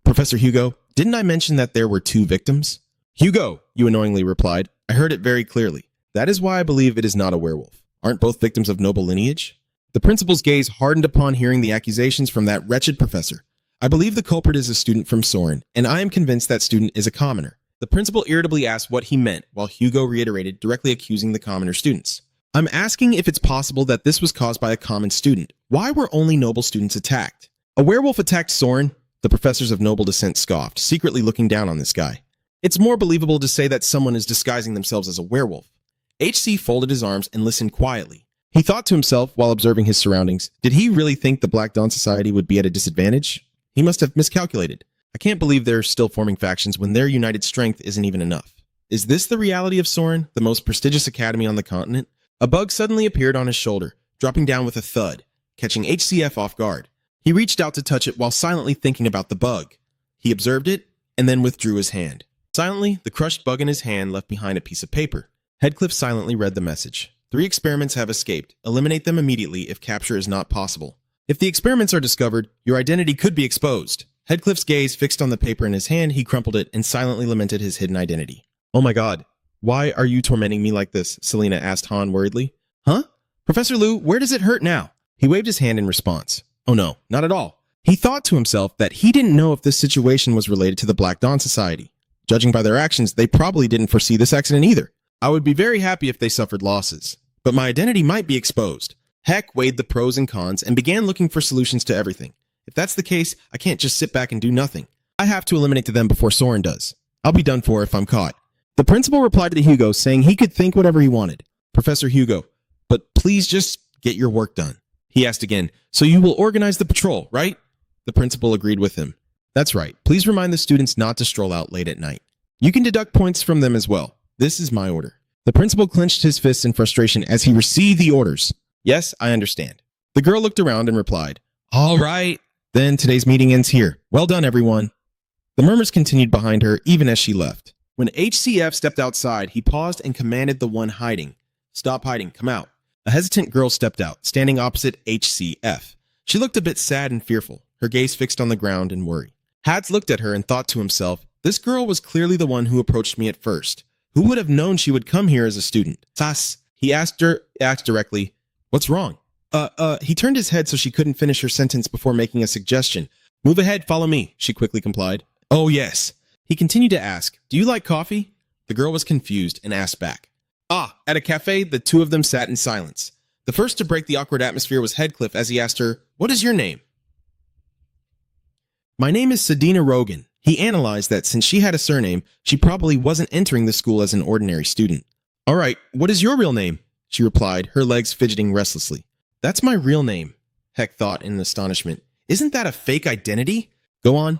Speaker 1: "Professor Hugo, didn't I mention that there were 2 victims?" "Hugo," you annoyingly replied, "I heard it very clearly. That is why I believe it is not a werewolf. Aren't both victims of noble lineage?" The principal's gaze hardened upon hearing the accusations from that wretched professor. "I believe the culprit is a student from Soren, and I am convinced that student is a commoner." The principal irritably asked what he meant, while Hugo reiterated, directly accusing the commoner students. "I'm asking if it's possible that this was caused by a common student. Why were only noble students attacked?" "A werewolf attacked Soren?" The professors of noble descent scoffed, secretly looking down on this guy. "It's more believable to say that someone is disguising themselves as a werewolf." HC folded his arms and listened quietly. He thought to himself while observing his surroundings, did he really think the Black Dawn Society would be at a disadvantage? He must have miscalculated. I can't believe they're still forming factions when their united strength isn't even enough. Is this the reality of Soren, the most prestigious academy on the continent? A bug suddenly appeared on his shoulder, dropping down with a thud, catching HCF off guard. He reached out to touch it while silently thinking about the bug. He observed it, and then withdrew his hand. Silently, the crushed bug in his hand left behind a piece of paper. Headcliff silently read the message. 3 experiments have escaped. Eliminate them immediately if capture is not possible. If the experiments are discovered, your identity could be exposed. Headcliff's gaze fixed on the paper in his hand, he crumpled it and silently lamented his hidden identity. "Oh my god. Why are you tormenting me like this?" Selena asked Han worriedly. "Huh? Professor Liu, where does it hurt now?" He waved his hand in response. "Oh no, not at all." He thought to himself that he didn't know if this situation was related to the Black Dawn Society. Judging by their actions, they probably didn't foresee this accident either. I would be very happy if they suffered losses, but my identity might be exposed. Heck weighed the pros and cons and began looking for solutions to everything. If that's the case, I can't just sit back and do nothing. I have to eliminate them before Soren does. I'll be done for if I'm caught. The principal replied to Hugo, saying he could think whatever he wanted. Professor Hugo, but please just get your work done. He asked again, so you will organize the patrol, right? The principal agreed with him. That's right. Please remind the students not to stroll out late at night. You can deduct points from them as well. This is my order. The principal clenched his fists in frustration as he received the orders. Yes, I understand. The girl looked around and replied, all right. Then today's meeting ends here. Well done, everyone. The murmurs continued behind her even as she left. When HCF stepped outside, he paused and commanded the one hiding. Stop hiding, come out. A hesitant girl stepped out, standing opposite HCF. She looked a bit sad and fearful, her gaze fixed on the ground in worry. Hats looked at her and thought to himself, this girl was clearly the one who approached me at first. Who would have known she would come here as a student? Sas, he asked directly, what's wrong? He turned his head so she couldn't finish her sentence before making a suggestion. Move ahead, follow me, she quickly complied. Oh, yes. He continued to ask, do you like coffee? The girl was confused and asked back. Ah, at a cafe, the two of them sat in silence. The first to break the awkward atmosphere was Headcliff as he asked her, "What is your name?" "My name is Sedina Rogan." He analyzed that since she had a surname, she probably wasn't entering the school as an ordinary student. "All right, what is your real name?" she replied, her legs fidgeting restlessly. "That's my real name," Heck thought in astonishment. "Isn't that a fake identity?" "Go on."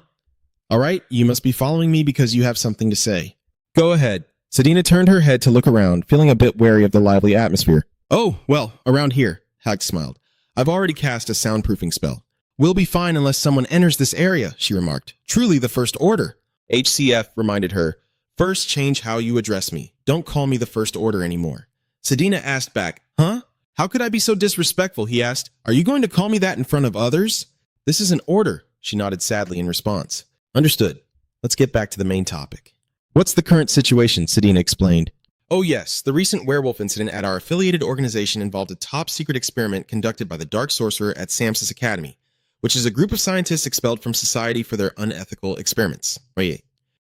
Speaker 1: "All right, you must be following me because you have something to say." "Go ahead." Sedina turned her head to look around, feeling a bit wary of the lively atmosphere. "Oh, well, around here," Heck smiled. "I've already cast a soundproofing spell." "We'll be fine unless someone enters this area," she remarked. "Truly the first order." HCF reminded her, "First change how you address me. Don't call me the first order anymore." Sedina asked back, "Huh? How could I be so disrespectful?" he asked. "Are you going to call me that in front of others?" "This is an order," she nodded sadly in response. "Understood. Let's get back to the main topic." "What's the current situation?" Sedina explained. "Oh yes, the recent werewolf incident at our affiliated organization involved a top-secret experiment conducted by the Dark Sorcerer at Samsis Academy, which is a group of scientists expelled from society for their unethical experiments.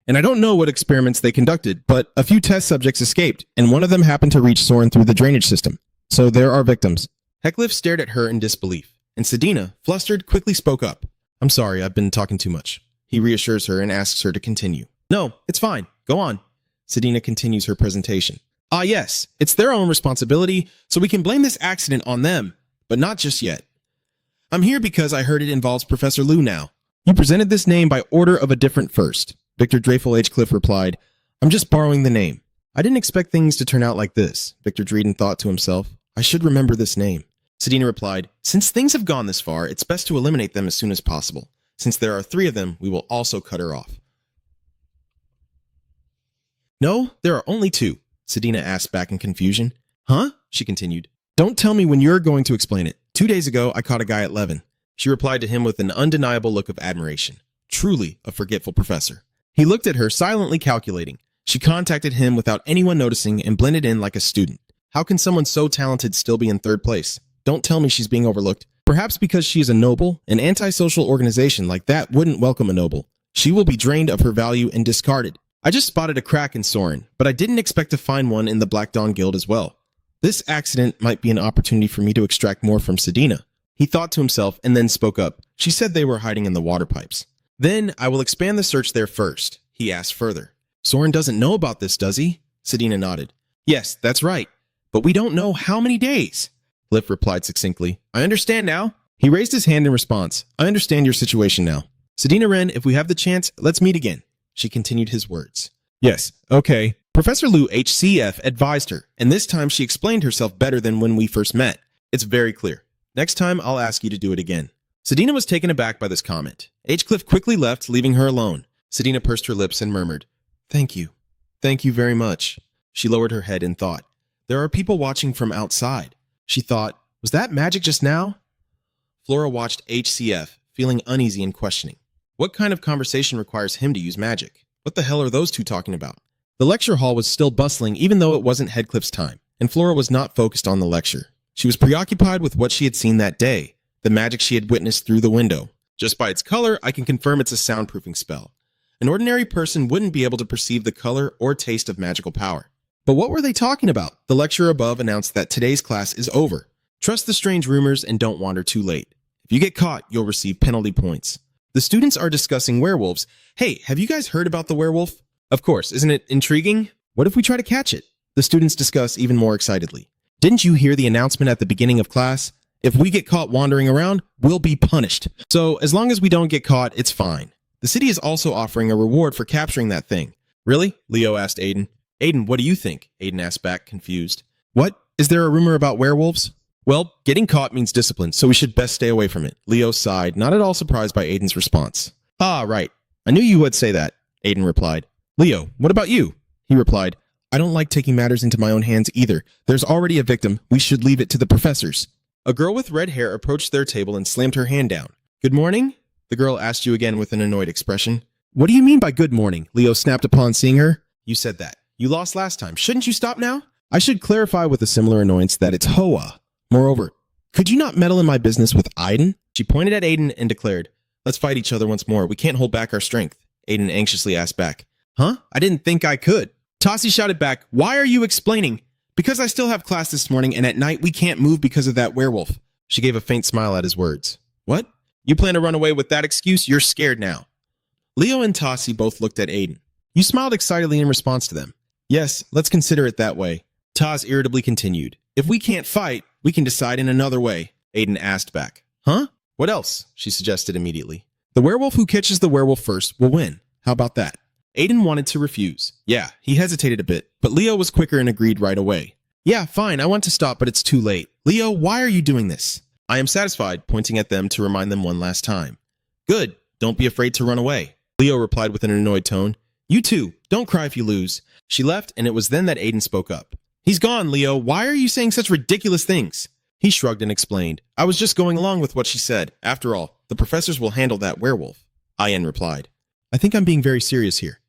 Speaker 1: And I don't know what experiments they conducted, but a few test subjects escaped, and one of them happened to reach Soren through the drainage system. So there are victims." Heckcliff stared at her in disbelief, and Sedina, flustered, quickly spoke up. "I'm sorry, I've been talking too much." He reassures her and asks her to continue. "No, it's fine. Go on." Sedina continues her presentation. "Ah yes, it's their own responsibility, so we can blame this accident on them, but not just yet. I'm here because I heard it involves Professor Liu now. You presented this name by order of a different first." Victor Dreyfus H. Cliff replied, "I'm just borrowing the name." "I didn't expect things to turn out like this," Victor Dreden thought to himself. "I should remember this name." Sedina replied, "Since things have gone this far, it's best to eliminate them as soon as possible. Since there are 3 of them, we will also cut her off." "No, there are only 2, Sedina asked back in confusion. "Huh?" she continued. "Don't tell me when you're going to explain it. 2 days ago, I caught a guy at Levin." She replied to him with an undeniable look of admiration. Truly a forgetful professor. He looked at her, silently calculating. She contacted him without anyone noticing and blended in like a student. How can someone so talented still be in 3rd place? Don't tell me she's being overlooked. Perhaps because she is a noble, an antisocial organization like that wouldn't welcome a noble. She will be drained of her value and discarded. I just spotted a crack in Soren, but I didn't expect to find one in the Black Dawn Guild as well. This accident might be an opportunity for me to extract more from Sedina. He thought to himself and then spoke up. She said they were hiding in the water pipes. "Then I will expand the search there first," he asked further. "Soren doesn't know about this, does he?" Sedina nodded. "Yes, that's right. But we don't know how many days." Cliff replied succinctly. "I understand now." He raised his hand in response. "I understand your situation now. Sedina Wren, if we have the chance, let's meet again." She continued his words. "Yes, okay." Professor Liu HCF advised her, and this time she explained herself better than when we first met. "It's very clear. Next time, I'll ask you to do it again." Sedina was taken aback by this comment. Cliff quickly left, leaving her alone. Sedina pursed her lips and murmured, "Thank you. Thank you very much." She lowered her head in thought. There are people watching from outside. She thought, was that magic just now? Flora watched HCF, feeling uneasy and questioning. What kind of conversation requires him to use magic? What the hell are those 2 talking about? The lecture hall was still bustling even though it wasn't Headcliff's time, and Flora was not focused on the lecture. She was preoccupied with what she had seen that day, the magic she had witnessed through the window. Just by its color, I can confirm it's a soundproofing spell. An ordinary person wouldn't be able to perceive the color or taste of magical power. But what were they talking about? The lecturer above announced that today's class is over. Trust the strange rumors and don't wander too late. If you get caught, you'll receive penalty points. The students are discussing werewolves. Hey, have you guys heard about the werewolf? Of course, isn't it intriguing? What if we try to catch it? The students discuss even more excitedly. Didn't you hear the announcement at the beginning of class? If we get caught wandering around, we'll be punished. So as long as we don't get caught, it's fine. The city is also offering a reward for capturing that thing. Really? Leo asked Aiden. Aiden, what do you think? Aiden asked back, confused. What? Is there a rumor about werewolves? Well, getting caught means discipline, so we should best stay away from it. Leo sighed, not at all surprised by Aiden's response. Ah, right. I knew you would say that, Aiden replied. Leo, what about you? He replied, I don't like taking matters into my own hands either. There's already a victim. We should leave it to the professors. A girl with red hair approached their table and slammed her hand down. Good morning? The girl asked you again with an annoyed expression. What do you mean by good morning? Leo snapped upon seeing her. You said that. You lost last time. Shouldn't you stop now? I should clarify with a similar annoyance that it's Hoa. Moreover, could you not meddle in my business with Aiden? She pointed at Aiden and declared, Let's fight each other once more. We can't hold back our strength. Aiden anxiously asked back. Huh? I didn't think I could. Tassi shouted back, Why are you explaining? Because I still have class this morning and at night we can't move because of that werewolf. She gave a faint smile at his words. What? You plan to run away with that excuse? You're scared now. Leo and Tassi both looked at Aiden. You smiled excitedly in response to them. Yes, let's consider it that way. Taz irritably continued. If we can't fight, we can decide in another way. Aiden asked back. Huh? What else? She suggested immediately. The werewolf who catches the werewolf first will win. How about that? Aiden wanted to refuse. Yeah, he hesitated a bit, but Leo was quicker and agreed right away. Yeah, fine, I want to stop, but it's too late. Leo, why are you doing this? I am satisfied, pointing at them to remind them one last time. Good, don't be afraid to run away. Leo replied with an annoyed tone. You too, don't cry if you lose. She left, and it was then that Aiden spoke up. He's gone, Leo. Why are you saying such ridiculous things? He shrugged and explained. I was just going along with what she said. After all, the professors will handle that werewolf. Ayen replied. I think I'm being very serious here.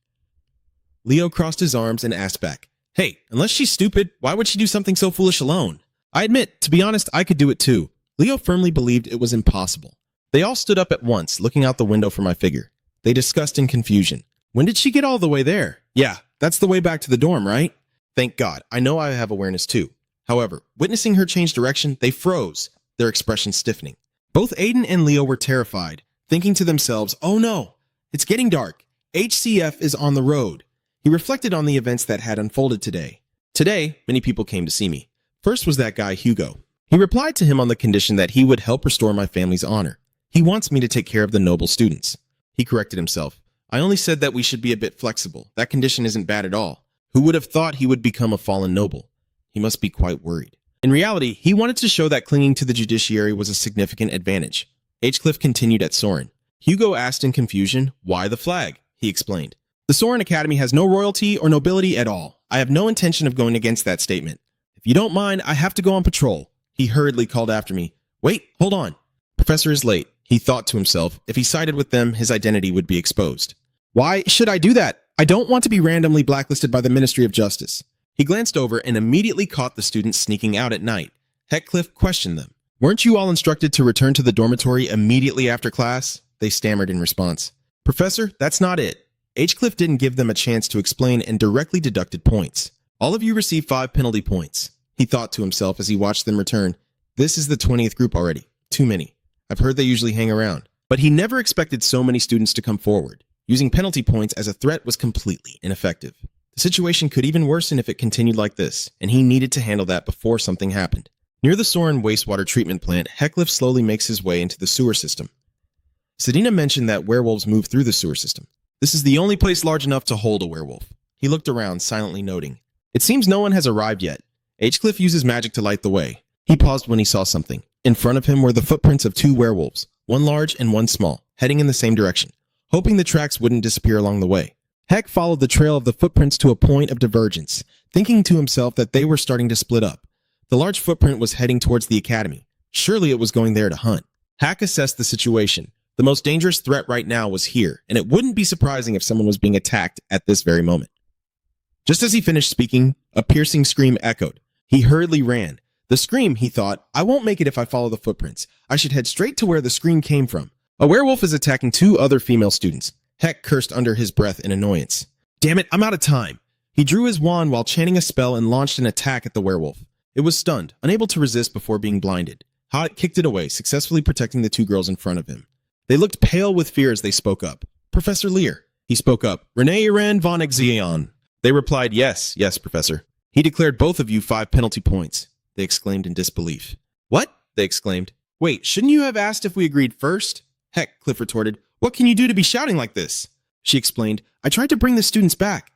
Speaker 1: Leo crossed his arms and asked back. Hey, unless she's stupid, why would she do something so foolish alone? I admit, to be honest, I could do it too. Leo firmly believed it was impossible. They all stood up at once, looking out the window for my figure. They discussed in confusion. When did she get all the way there? Yeah, that's the way back to the dorm, right? Thank God, I know I have awareness too. However, witnessing her change direction, they froze, their expressions stiffening. Both Aiden and Leo were terrified, thinking to themselves, oh no, it's getting dark. HCF is on the road. He reflected on the events that had unfolded today. Today, many people came to see me. First was that guy, Hugo. He replied to him on the condition that he would help restore my family's honor. He wants me to take care of the noble students. He corrected himself. I only said that we should be a bit flexible. That condition isn't bad at all. Who would have thought he would become a fallen noble? He must be quite worried. In reality, he wanted to show that clinging to the judiciary was a significant advantage. Cliff continued at Soren. Hugo asked in confusion, why the flag? He explained. The Soren Academy has no royalty or nobility at all. I have no intention of going against that statement. If you don't mind, I have to go on patrol. He hurriedly called after me. Wait, hold on. Professor is late. He thought to himself, if he sided with them, his identity would be exposed. Why should I do that? I don't want to be randomly blacklisted by the Ministry of Justice. He glanced over and immediately caught the students sneaking out at night. Heckcliff questioned them. Weren't you all instructed to return to the dormitory immediately after class? They stammered in response. Professor, that's not it. Cliff didn't give them a chance to explain and directly deducted points. All of you received 5 penalty points. He thought to himself as he watched them return. This is the 20th group already. Too many. I've heard they usually hang around. But he never expected so many students to come forward. Using penalty points as a threat was completely ineffective. The situation could even worsen if it continued like this, and he needed to handle that before something happened. Near the Soren wastewater treatment plant, Heckcliff slowly makes his way into the sewer system. Sedina mentioned that werewolves move through the sewer system. This is the only place large enough to hold a werewolf. He looked around, silently noting. It seems no one has arrived yet. Cliff uses magic to light the way. He paused when he saw something. In front of him were the footprints of 2 werewolves, one large and one small, heading in the same direction, hoping the tracks wouldn't disappear along the way. Heck followed the trail of the footprints to a point of divergence, thinking to himself that they were starting to split up. The large footprint was heading towards the academy. Surely it was going there to hunt. Hack assessed the situation. The most dangerous threat right now was here, and it wouldn't be surprising if someone was being attacked at this very moment. Just as he finished speaking, a piercing scream echoed. He hurriedly ran. The scream, he thought, I won't make it if I follow the footprints. I should head straight to where the scream came from. A werewolf is attacking 2 other female students. Heck cursed under his breath in annoyance. Damn it, I'm out of time. He drew his wand while chanting a spell and launched an attack at the werewolf. It was stunned, unable to resist before being blinded. Hot kicked it away, successfully protecting the 2 girls in front of him. They looked pale with fear as they spoke up. Professor Lear. He spoke up. Renee Iran von Exion. They replied, yes, Professor. He declared both of you 5 penalty points. They exclaimed in disbelief. What? They exclaimed. Wait, shouldn't you have asked if we agreed first? Heck, Cliff retorted. What can you do to be shouting like this? She explained. I tried to bring the students back.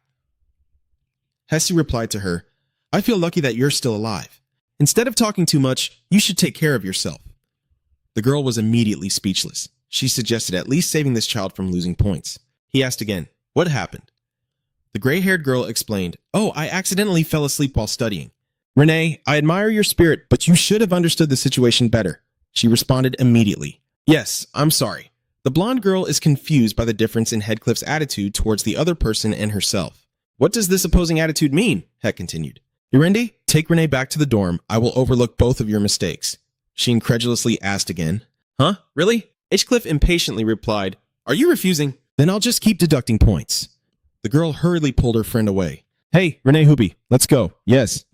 Speaker 1: Hesse replied to her. I feel lucky that you're still alive. Instead of talking too much, you should take care of yourself. The girl was immediately speechless. She suggested at least saving this child from losing points. He asked again, what happened? The gray-haired girl explained, oh, I accidentally fell asleep while studying. Renee, I admire your spirit, but you should have understood the situation better. She responded immediately. Yes, I'm sorry. The blonde girl is confused by the difference in Heckcliff's attitude towards the other person and herself. What does this opposing attitude mean? Heck continued. Irende, take Renee back to the dorm. I will overlook both of your mistakes. She incredulously asked again. Huh? Really? Cliff impatiently replied, are you refusing? Then I'll just keep deducting points. The girl hurriedly pulled her friend away. Hey, Renee Hubi, let's go. Yes.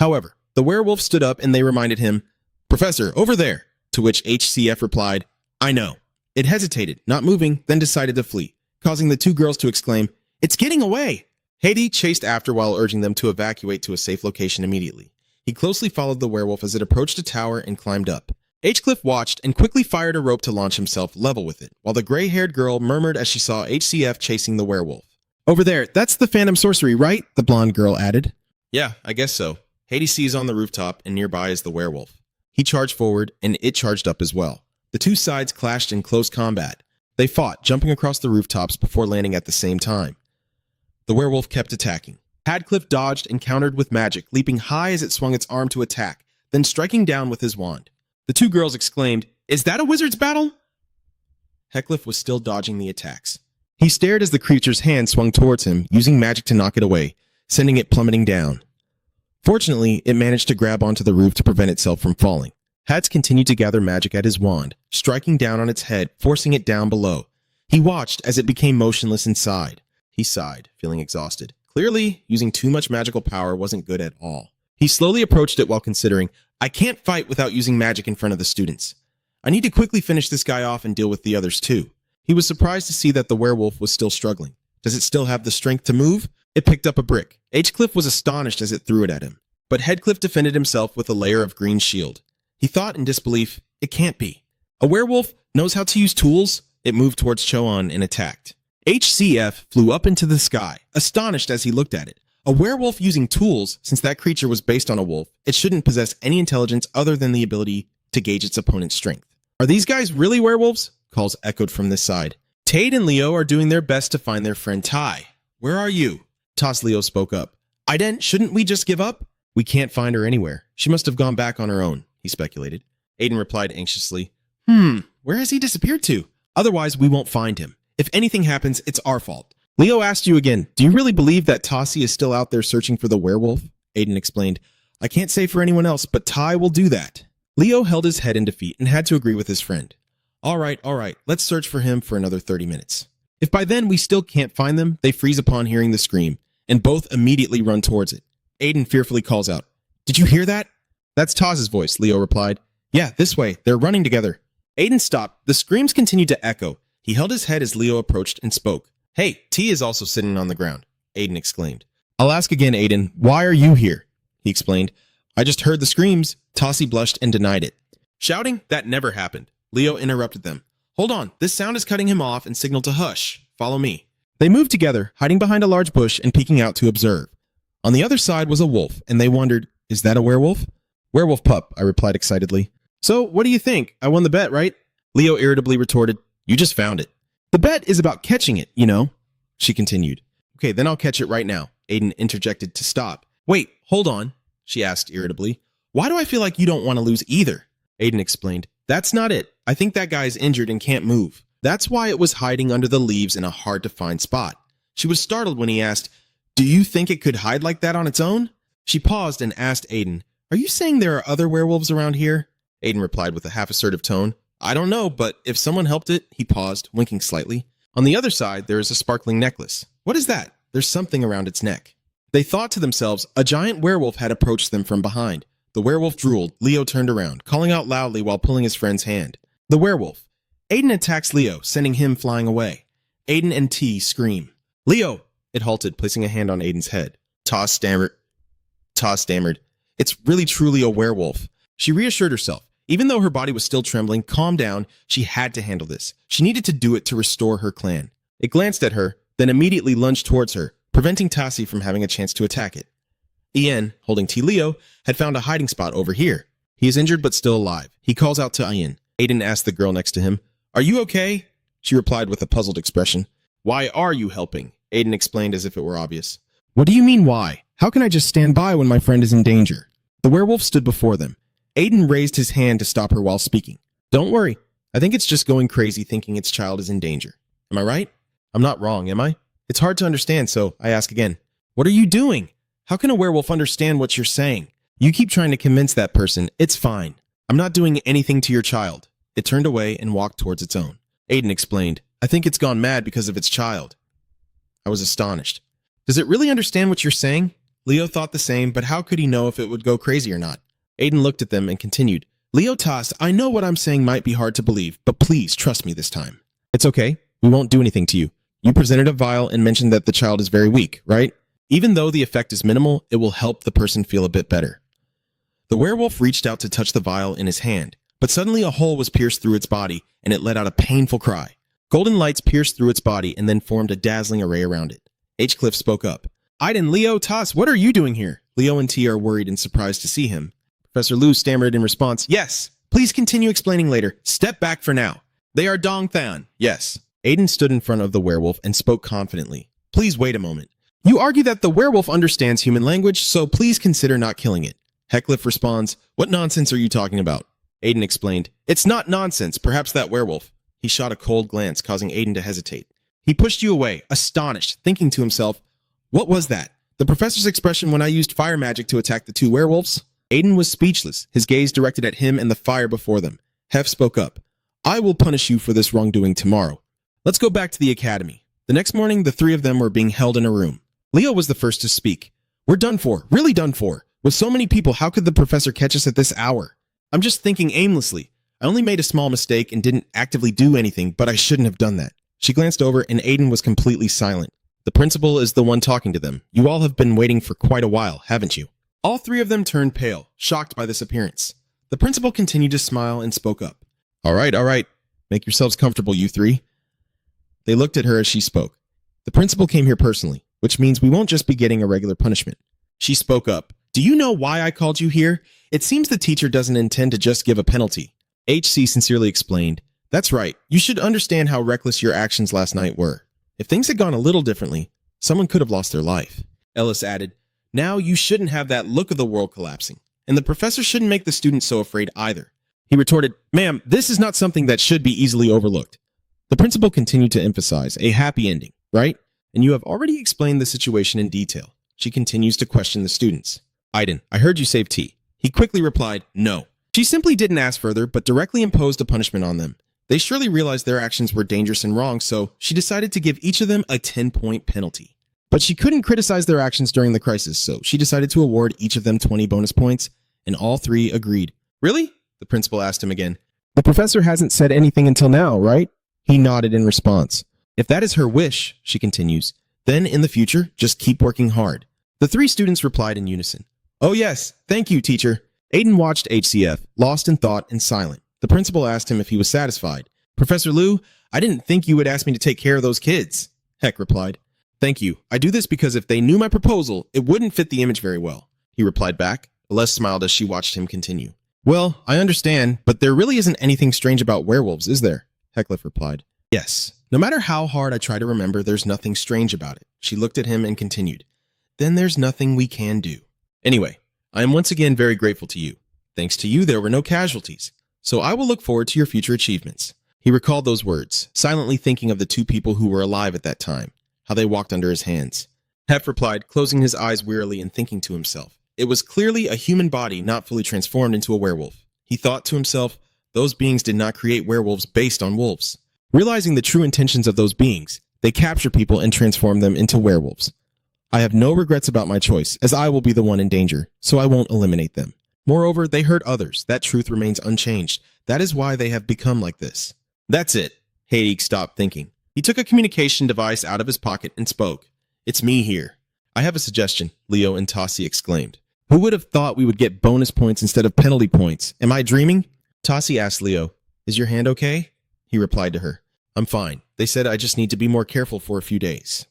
Speaker 1: However, the werewolf stood up and they reminded him, "Professor, over there," to which HCF replied, "I know." It hesitated, not moving, then decided to flee, causing the two girls to exclaim, "It's getting away!" Haiti chased after while urging them to evacuate to a safe location immediately. He closely followed the werewolf as it approached a tower and climbed up. H-Cliff watched and quickly fired a rope to launch himself level with it, while the gray-haired girl murmured as she saw HCF chasing the werewolf. "Over there, that's the phantom sorcery, right?" the blonde girl added. "Yeah, I guess so." Haiti sees on the rooftop, and nearby is the werewolf. He charged forward, and it charged up as well. The two sides clashed in close combat. They fought, jumping across the rooftops before landing at the same time. The werewolf kept attacking. Hadcliffe dodged and countered with magic, leaping high as it swung its arm to attack, then striking down with his wand. The two girls exclaimed, "Is that a wizard's battle?" Heckcliff was still dodging the attacks. He stared as the creature's hand swung towards him, using magic to knock it away, sending it plummeting down. Fortunately, it managed to grab onto the roof to prevent itself from falling. Hats continued to gather magic at his wand, striking down on its head, forcing it down below. He watched as it became motionless inside. He sighed, feeling exhausted. Clearly, using too much magical power wasn't good at all. He slowly approached it while considering, "I can't fight without using magic in front of the students. I need to quickly finish this guy off and deal with the others too." He was surprised to see that the werewolf was still struggling. Does it still have the strength to move? It picked up a brick. H-Cliff was astonished as it threw it at him. But Headcliff defended himself with a layer of green shield. He thought in disbelief, it can't be. A werewolf knows how to use tools? It moved towards Choan and attacked. HCF flew up into the sky, astonished as he looked at it. A werewolf using tools, since that creature was based on a wolf, it shouldn't possess any intelligence other than the ability to gauge its opponent's strength. "Are these guys really werewolves?" calls echoed from this side. "Tade and Leo are doing their best to find their friend Ty. Where are you?" Toss Leo spoke up. Shouldn't we just give up?" "We can't find her anywhere. She must have gone back on her own," he speculated. Aiden replied anxiously, "Where has he disappeared to? Otherwise, we won't find him. If anything happens, it's our fault." "Leo asked you again, do you really believe that Tossie is still out there searching for the werewolf?" Aiden explained, "I can't say for anyone else, but Ty will do that." Leo held his head in defeat and had to agree with his friend. All right, let's search for him for another 30 minutes. If by then we still can't find them, they freeze upon hearing the scream, and both immediately run towards it. Aiden fearfully calls out, "Did you hear that?" "That's Taz's voice," Leo replied. "Yeah, this way. They're running together." Aiden stopped. The screams continued to echo. He held his head as Leo approached and spoke. "Hey, T is also sitting on the ground," Aiden exclaimed. "I'll ask again, Aiden. Why are you here?" he explained. "I just heard the screams." Tossie blushed and denied it. Shouting, "That never happened." Leo interrupted them. "Hold on, this sound is cutting him off and signaled to hush. Follow me." They moved together, hiding behind a large bush and peeking out to observe. On the other side was a wolf, and they wondered, is that a werewolf? "Werewolf pup," I replied excitedly. "So, what do you think? I won the bet, right?" Leo irritably retorted, "You just found it." "The bet is about catching it, you know," she continued. "Okay, then I'll catch it right now," Aiden interjected to stop. "Wait, hold on," she asked irritably. "Why do I feel like you don't want to lose either?" Aiden explained, "That's not it. I think that guy is injured and can't move. That's why it was hiding under the leaves in a hard-to-find spot." She was startled when he asked, "Do you think it could hide like that on its own?" She paused and asked Aiden, "Are you saying there are other werewolves around here?" Aiden replied with a half-assertive tone, "I don't know, but if someone helped it," he paused, winking slightly. "On the other side, there is a sparkling necklace. What is that?" "There's something around its neck." They thought to themselves, a giant werewolf had approached them from behind. The werewolf drooled. Leo turned around, calling out loudly while pulling his friend's hand. The werewolf. Aiden attacks Leo, sending him flying away. Aiden and T scream. "Leo!" It halted, placing a hand on Aiden's head. Toss stammered. "It's really truly a werewolf." She reassured herself. Even though her body was still trembling, calm down, she had to handle this. She needed to do it to restore her clan. It glanced at her, then immediately lunged towards her, preventing Tassie from having a chance to attack it. Ian, holding T. Leo, had found a hiding spot over here. He is injured but still alive. He calls out to Ian. Aiden asked the girl next to him, "Are you okay?" She replied with a puzzled expression. "Why are you helping?" Aiden explained as if it were obvious. "What do you mean why? How can I just stand by when my friend is in danger?" The werewolf stood before them. Aiden raised his hand to stop her while speaking. "Don't worry. I think it's just going crazy thinking its child is in danger. Am I right? I'm not wrong, am I? It's hard to understand, so I ask again. What are you doing? How can a werewolf understand what you're saying? You keep trying to convince that person. It's fine. I'm not doing anything to your child." It turned away and walked towards its own. Aiden explained, "I think it's gone mad because of its child." I was astonished. "Does it really understand what you're saying?" Leo thought the same, but how could he know if it would go crazy or not? Aiden looked at them and continued, Leo Toss, I know what I'm saying might be hard to believe, but please trust me this time. It's okay. We won't do anything to you. You presented a vial and mentioned that the child is very weak, right? Even though the effect is minimal, it will help the person feel a bit better. The werewolf reached out to touch the vial in his hand, but suddenly a hole was pierced through its body, and it let out a painful cry. Golden lights pierced through its body and then formed a dazzling array around it. H. Cliff spoke up. Aiden, Leo, Toss, what are you doing here? Leo and T are worried and surprised to see him. Professor Lu stammered in response, Yes, please continue explaining later. Step back for now. They are Dong Than. Yes. Aiden stood in front of the werewolf and spoke confidently. Please wait a moment. You argue that the werewolf understands human language, so please consider not killing it. Heckliff responds, What nonsense are you talking about? Aiden explained, It's not nonsense, perhaps that werewolf. He shot a cold glance, causing Aiden to hesitate. He pushed you away, astonished, thinking to himself, What was that? The professor's expression when I used fire magic to attack the two werewolves? Aiden was speechless, his gaze directed at him and the fire before them. Hef spoke up. I will punish you for this wrongdoing tomorrow. Let's go back to the academy. The next morning, the three of them were being held in a room. Leo was the first to speak. We're done for, really done for. With so many people, how could the professor catch us at this hour? I'm just thinking aimlessly. I only made a small mistake and didn't actively do anything, but I shouldn't have done that. She glanced over and Aiden was completely silent. The principal is the one talking to them. You all have been waiting for quite a while, haven't you? All three of them turned pale, shocked by this appearance. The principal continued to smile and spoke up. All right. Make yourselves comfortable, you three. They looked at her as she spoke. The principal came here personally, which means we won't just be getting a regular punishment. She spoke up. Do you know why I called you here? It seems the teacher doesn't intend to just give a penalty. HC sincerely explained. That's right. You should understand how reckless your actions last night were. If things had gone a little differently, someone could have lost their life. Ellis added, Now you shouldn't have that look of the world collapsing, and the professor shouldn't make the students so afraid either. He retorted, Ma'am, this is not something that should be easily overlooked. The principal continued to emphasize a happy ending, right? And you have already explained the situation in detail. She continues to question the students. Aiden, I heard you save T. He quickly replied, No. She simply didn't ask further, but directly imposed a punishment on them. They surely realized their actions were dangerous and wrong, so she decided to give each of them a 10-point penalty. But she couldn't criticize their actions during the crisis, so she decided to award each of them 20 bonus points, and all three agreed. Really? The principal asked him again. The professor hasn't said anything until now, right? He nodded in response. If that is her wish, she continues, then in the future, just keep working hard. The three students replied in unison. Oh yes, thank you, teacher. Aiden watched HCF, lost in thought and silent. The principal asked him if he was satisfied. Professor Liu, I didn't think you would ask me to take care of those kids. Heck replied. Thank you. I do this because if they knew my proposal, it wouldn't fit the image very well. He replied back. Les smiled as she watched him continue. Well, I understand, but there really isn't anything strange about werewolves, is there? Heckliff replied. Yes. No matter how hard I try to remember, there's nothing strange about it. She looked at him and continued. Then there's nothing we can do. Anyway, I am once again very grateful to you. Thanks to you, there were no casualties. So I will look forward to your future achievements. He recalled those words, silently thinking of the two people who were alive at that time, how they walked under his hands. Hef replied, closing his eyes wearily and thinking to himself. It was clearly a human body not fully transformed into a werewolf. He thought to himself, those beings did not create werewolves based on wolves. Realizing the true intentions of those beings, they capture people and transform them into werewolves. I have no regrets about my choice, as I will be the one in danger, so I won't eliminate them. Moreover, they hurt others. That truth remains unchanged. That is why they have become like this. That's it. Haig stopped thinking. He took a communication device out of his pocket and spoke. It's me here. I have a suggestion, Leo and Tassi exclaimed. Who would have thought we would get bonus points instead of penalty points? Am I dreaming? Tassi asked Leo, Is your hand okay? He replied to her, I'm fine. They said I just need to be more careful for a few days.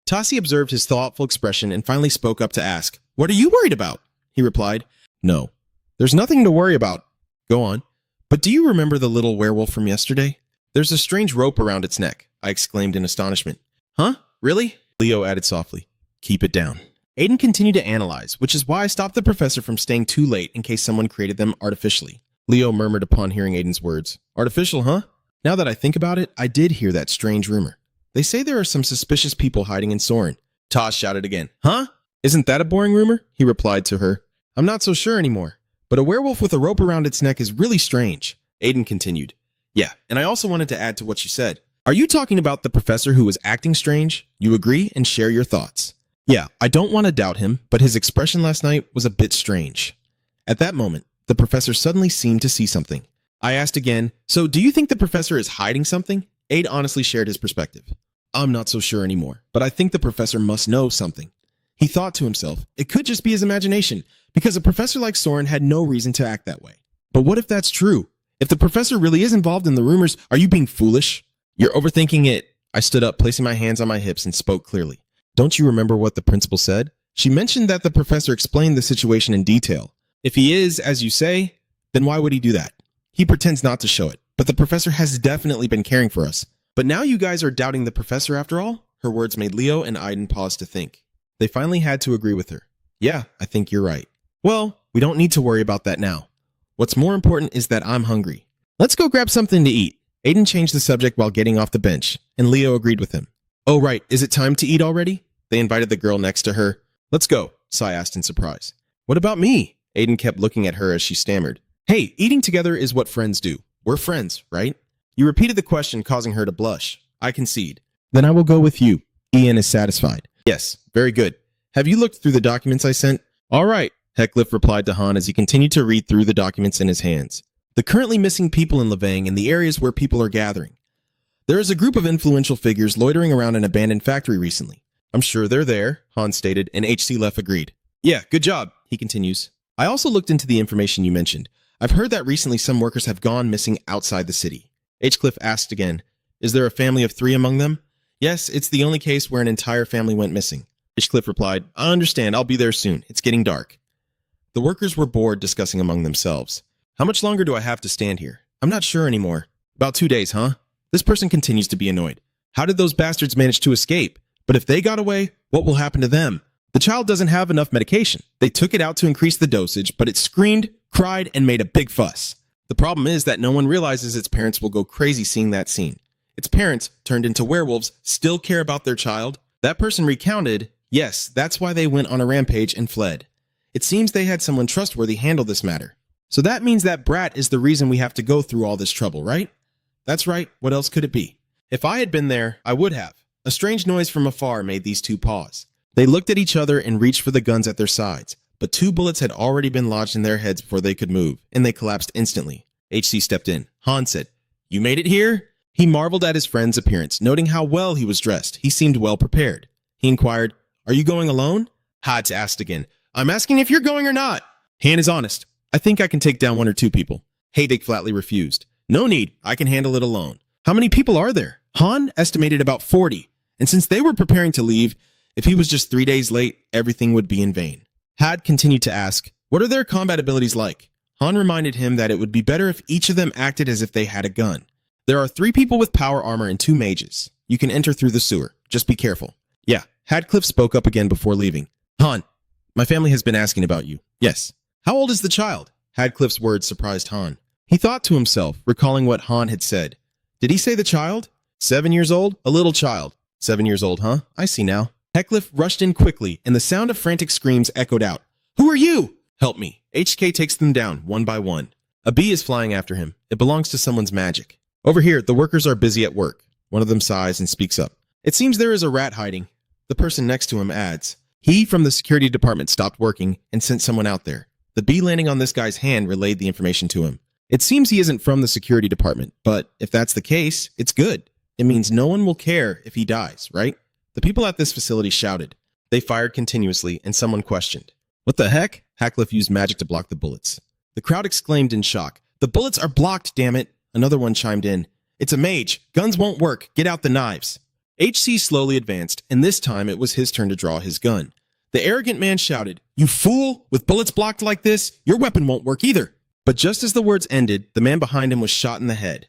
Speaker 1: Tassi observed his thoughtful expression and finally spoke up to ask, What are you worried about? He replied, No. There's nothing to worry about. Go on. But do you remember the little werewolf from yesterday? There's a strange rope around its neck, I exclaimed in astonishment. Huh? Really? Leo added softly. Keep it down. Aiden continued to analyze, which is why I stopped the professor from staying too late in case someone created them artificially. Leo murmured upon hearing Aiden's words. Artificial, huh? Now that I think about it, I did hear that strange rumor. They say there are some suspicious people hiding in Soren. Tosh shouted again. Huh? Isn't that a boring rumor? He replied to her. I'm not so sure anymore. But a werewolf with a rope around its neck is really strange. Aiden continued. Yeah, and I also wanted to add to what you said. Are you talking about the professor who was acting strange? You agree and share your thoughts. Yeah, I don't want to doubt him, but his expression last night was a bit strange. At that moment, the professor suddenly seemed to see something. I asked again, so do you think the professor is hiding something? Aide honestly shared his perspective. I'm not so sure anymore, but I think the professor must know something. He thought to himself, it could just be his imagination, because a professor like Soren had no reason to act that way. But what if that's true? If the professor really is involved in the rumors, are you being foolish? You're overthinking it. I stood up, placing my hands on my hips, and spoke clearly. Don't you remember what the principal said? She mentioned that the professor explained the situation in detail. If he is, as you say, then why would he do that? He pretends not to show it, but the professor has definitely been caring for us. But now you guys are doubting the professor after all? Her words made Leo and Aiden pause to think. They finally had to agree with her. Yeah, I think you're right. Well, we don't need to worry about that now. What's more important is that I'm hungry. Let's go grab something to eat. Aiden changed the subject while getting off the bench, and Leo agreed with him. Oh right, is it time to eat already? They invited the girl next to her. Let's go, Sai asked in surprise. What about me? Aiden kept looking at her as she stammered. Hey, eating together is what friends do. We're friends, right? You repeated the question, causing her to blush. I concede. Then I will go with you. Ian is satisfied. Yes, very good. Have you looked through the documents I sent? All right, Heckcliff replied to Han as he continued to read through the documents in his hands. The currently missing people in Levang and the areas where people are gathering. There is a group of influential figures loitering around an abandoned factory recently. I'm sure they're there, Han stated, and H.C. Leff agreed. Yeah, good job, he continues. I also looked into the information you mentioned. I've heard that recently some workers have gone missing outside the city. H. asked again, is there a family of 3 among them? Yes, it's the only case where an entire family went missing. H. replied, I understand, I'll be there soon. It's getting dark. The workers were bored discussing among themselves. How much longer do I have to stand here? I'm not sure anymore. About 2 days, huh? This person continues to be annoyed. How did those bastards manage to escape? But if they got away, what will happen to them? The child doesn't have enough medication. They took it out to increase the dosage, but it screamed, cried, and made a big fuss. The problem is that no one realizes its parents will go crazy seeing that scene. Its parents, turned into werewolves, still care about their child. That person recounted, yes, that's why they went on a rampage and fled. It seems they had someone trustworthy handle this matter. So that means that brat is the reason we have to go through all this trouble, right? That's right, what else could it be? If I had been there, I would have. A strange noise from afar made these two pause. They looked at each other and reached for the guns at their sides, but 2 bullets had already been lodged in their heads before they could move, and they collapsed instantly. HC stepped in. Han said, You made it here? He marveled at his friend's appearance, noting how well he was dressed. He seemed well prepared. He inquired, Are you going alone? Hatz asked again, I'm asking if you're going or not. Han is honest. I think I can take down 1 or 2 people. Haydick flatly refused. No need. I can handle it alone. How many people are there? Han estimated about 40. And since they were preparing to leave, if he was just 3 days late, everything would be in vain. Had continued to ask, What are their combat abilities like? Han reminded him that it would be better if each of them acted as if they had a gun. There are 3 people with power armor and 2 mages. You can enter through the sewer. Just be careful. Yeah, Hadcliffe spoke up again before leaving. Han, my family has been asking about you. Yes. How old is the child? Hadcliffe's words surprised Han. He thought to himself, recalling what Han had said. Did he say the child? 7 years old? A little child. 7 years old, huh? I see now. Heckcliff rushed in quickly, and the sound of frantic screams echoed out. Who are you? Help me. HK takes them down, one by one. A bee is flying after him. It belongs to someone's magic. Over here, the workers are busy at work. One of them sighs and speaks up. It seems there is a rat hiding. The person next to him adds. He from the security department stopped working and sent someone out there. The bee landing on this guy's hand relayed the information to him. It seems he isn't from the security department, but if that's the case, it's good. It means no one will care if he dies, right? The people at this facility shouted. They fired continuously, and someone questioned. What the heck? Hackcliffe used magic to block the bullets. The crowd exclaimed in shock. The bullets are blocked, damn it! Another one chimed in. It's a mage. Guns won't work. Get out the knives. HC slowly advanced, and this time it was his turn to draw his gun. The arrogant man shouted, You fool! With bullets blocked like this, your weapon won't work either. But just as the words ended, the man behind him was shot in the head.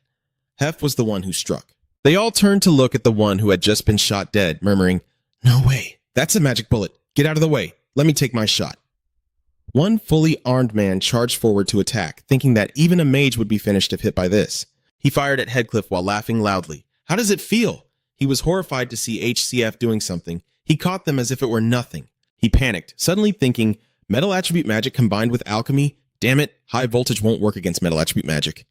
Speaker 1: Hef was the one who struck. They all turned to look at the one who had just been shot dead, murmuring, No way. That's a magic bullet. Get out of the way. Let me take my shot. One fully armed man charged forward to attack, thinking that even a mage would be finished if hit by this. He fired at Headcliff while laughing loudly. How does it feel? He was horrified to see HCF doing something. He caught them as if it were nothing. He panicked, suddenly thinking, metal attribute magic combined with alchemy? Damn it, high voltage won't work against metal attribute magic.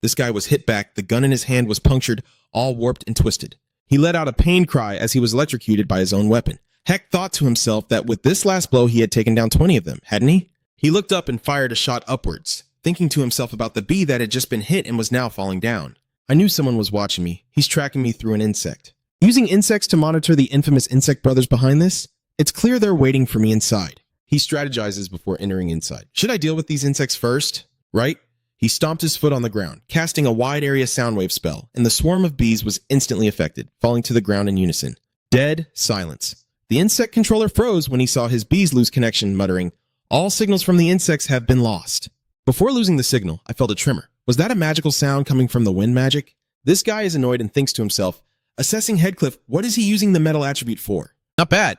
Speaker 1: This guy was hit back, the gun in his hand was punctured, all warped and twisted. He let out a pain cry as he was electrocuted by his own weapon. Heck thought to himself that with this last blow he had taken down 20 of them, hadn't he? He looked up and fired a shot upwards, thinking to himself about the bee that had just been hit and was now falling down. I knew someone was watching me. He's tracking me through an insect. Using insects to monitor the infamous insect brothers behind this, it's clear they're waiting for me inside. He strategizes before entering inside. Should I deal with these insects first? Right? He stomped his foot on the ground, casting a wide area soundwave spell, and the swarm of bees was instantly affected, falling to the ground in unison. Dead silence. The insect controller froze when he saw his bees lose connection, muttering, "All signals from the insects have been lost." Before losing the signal, I felt a tremor. Was that a magical sound coming from the wind magic? This guy is annoyed and thinks to himself, assessing Headcliff, what is he using the metal attribute for? Not bad.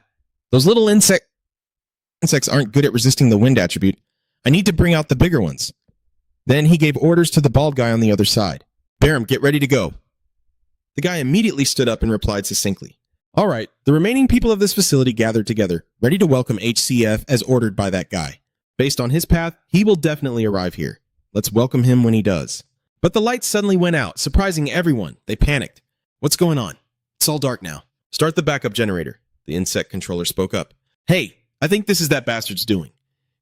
Speaker 1: Those little insects aren't good at resisting the wind attribute. I need to bring out the bigger ones. Then he gave orders to the bald guy on the other side. Barum, get ready to go. The guy immediately stood up and replied succinctly. All right, the remaining people of this facility gathered together, ready to welcome HCF as ordered by that guy. Based on his path, he will definitely arrive here. Let's welcome him when he does. But the lights suddenly went out, surprising everyone. They panicked. What's going on? It's all dark now. Start the backup generator. The insect controller spoke up. Hey, I think this is that bastard's doing.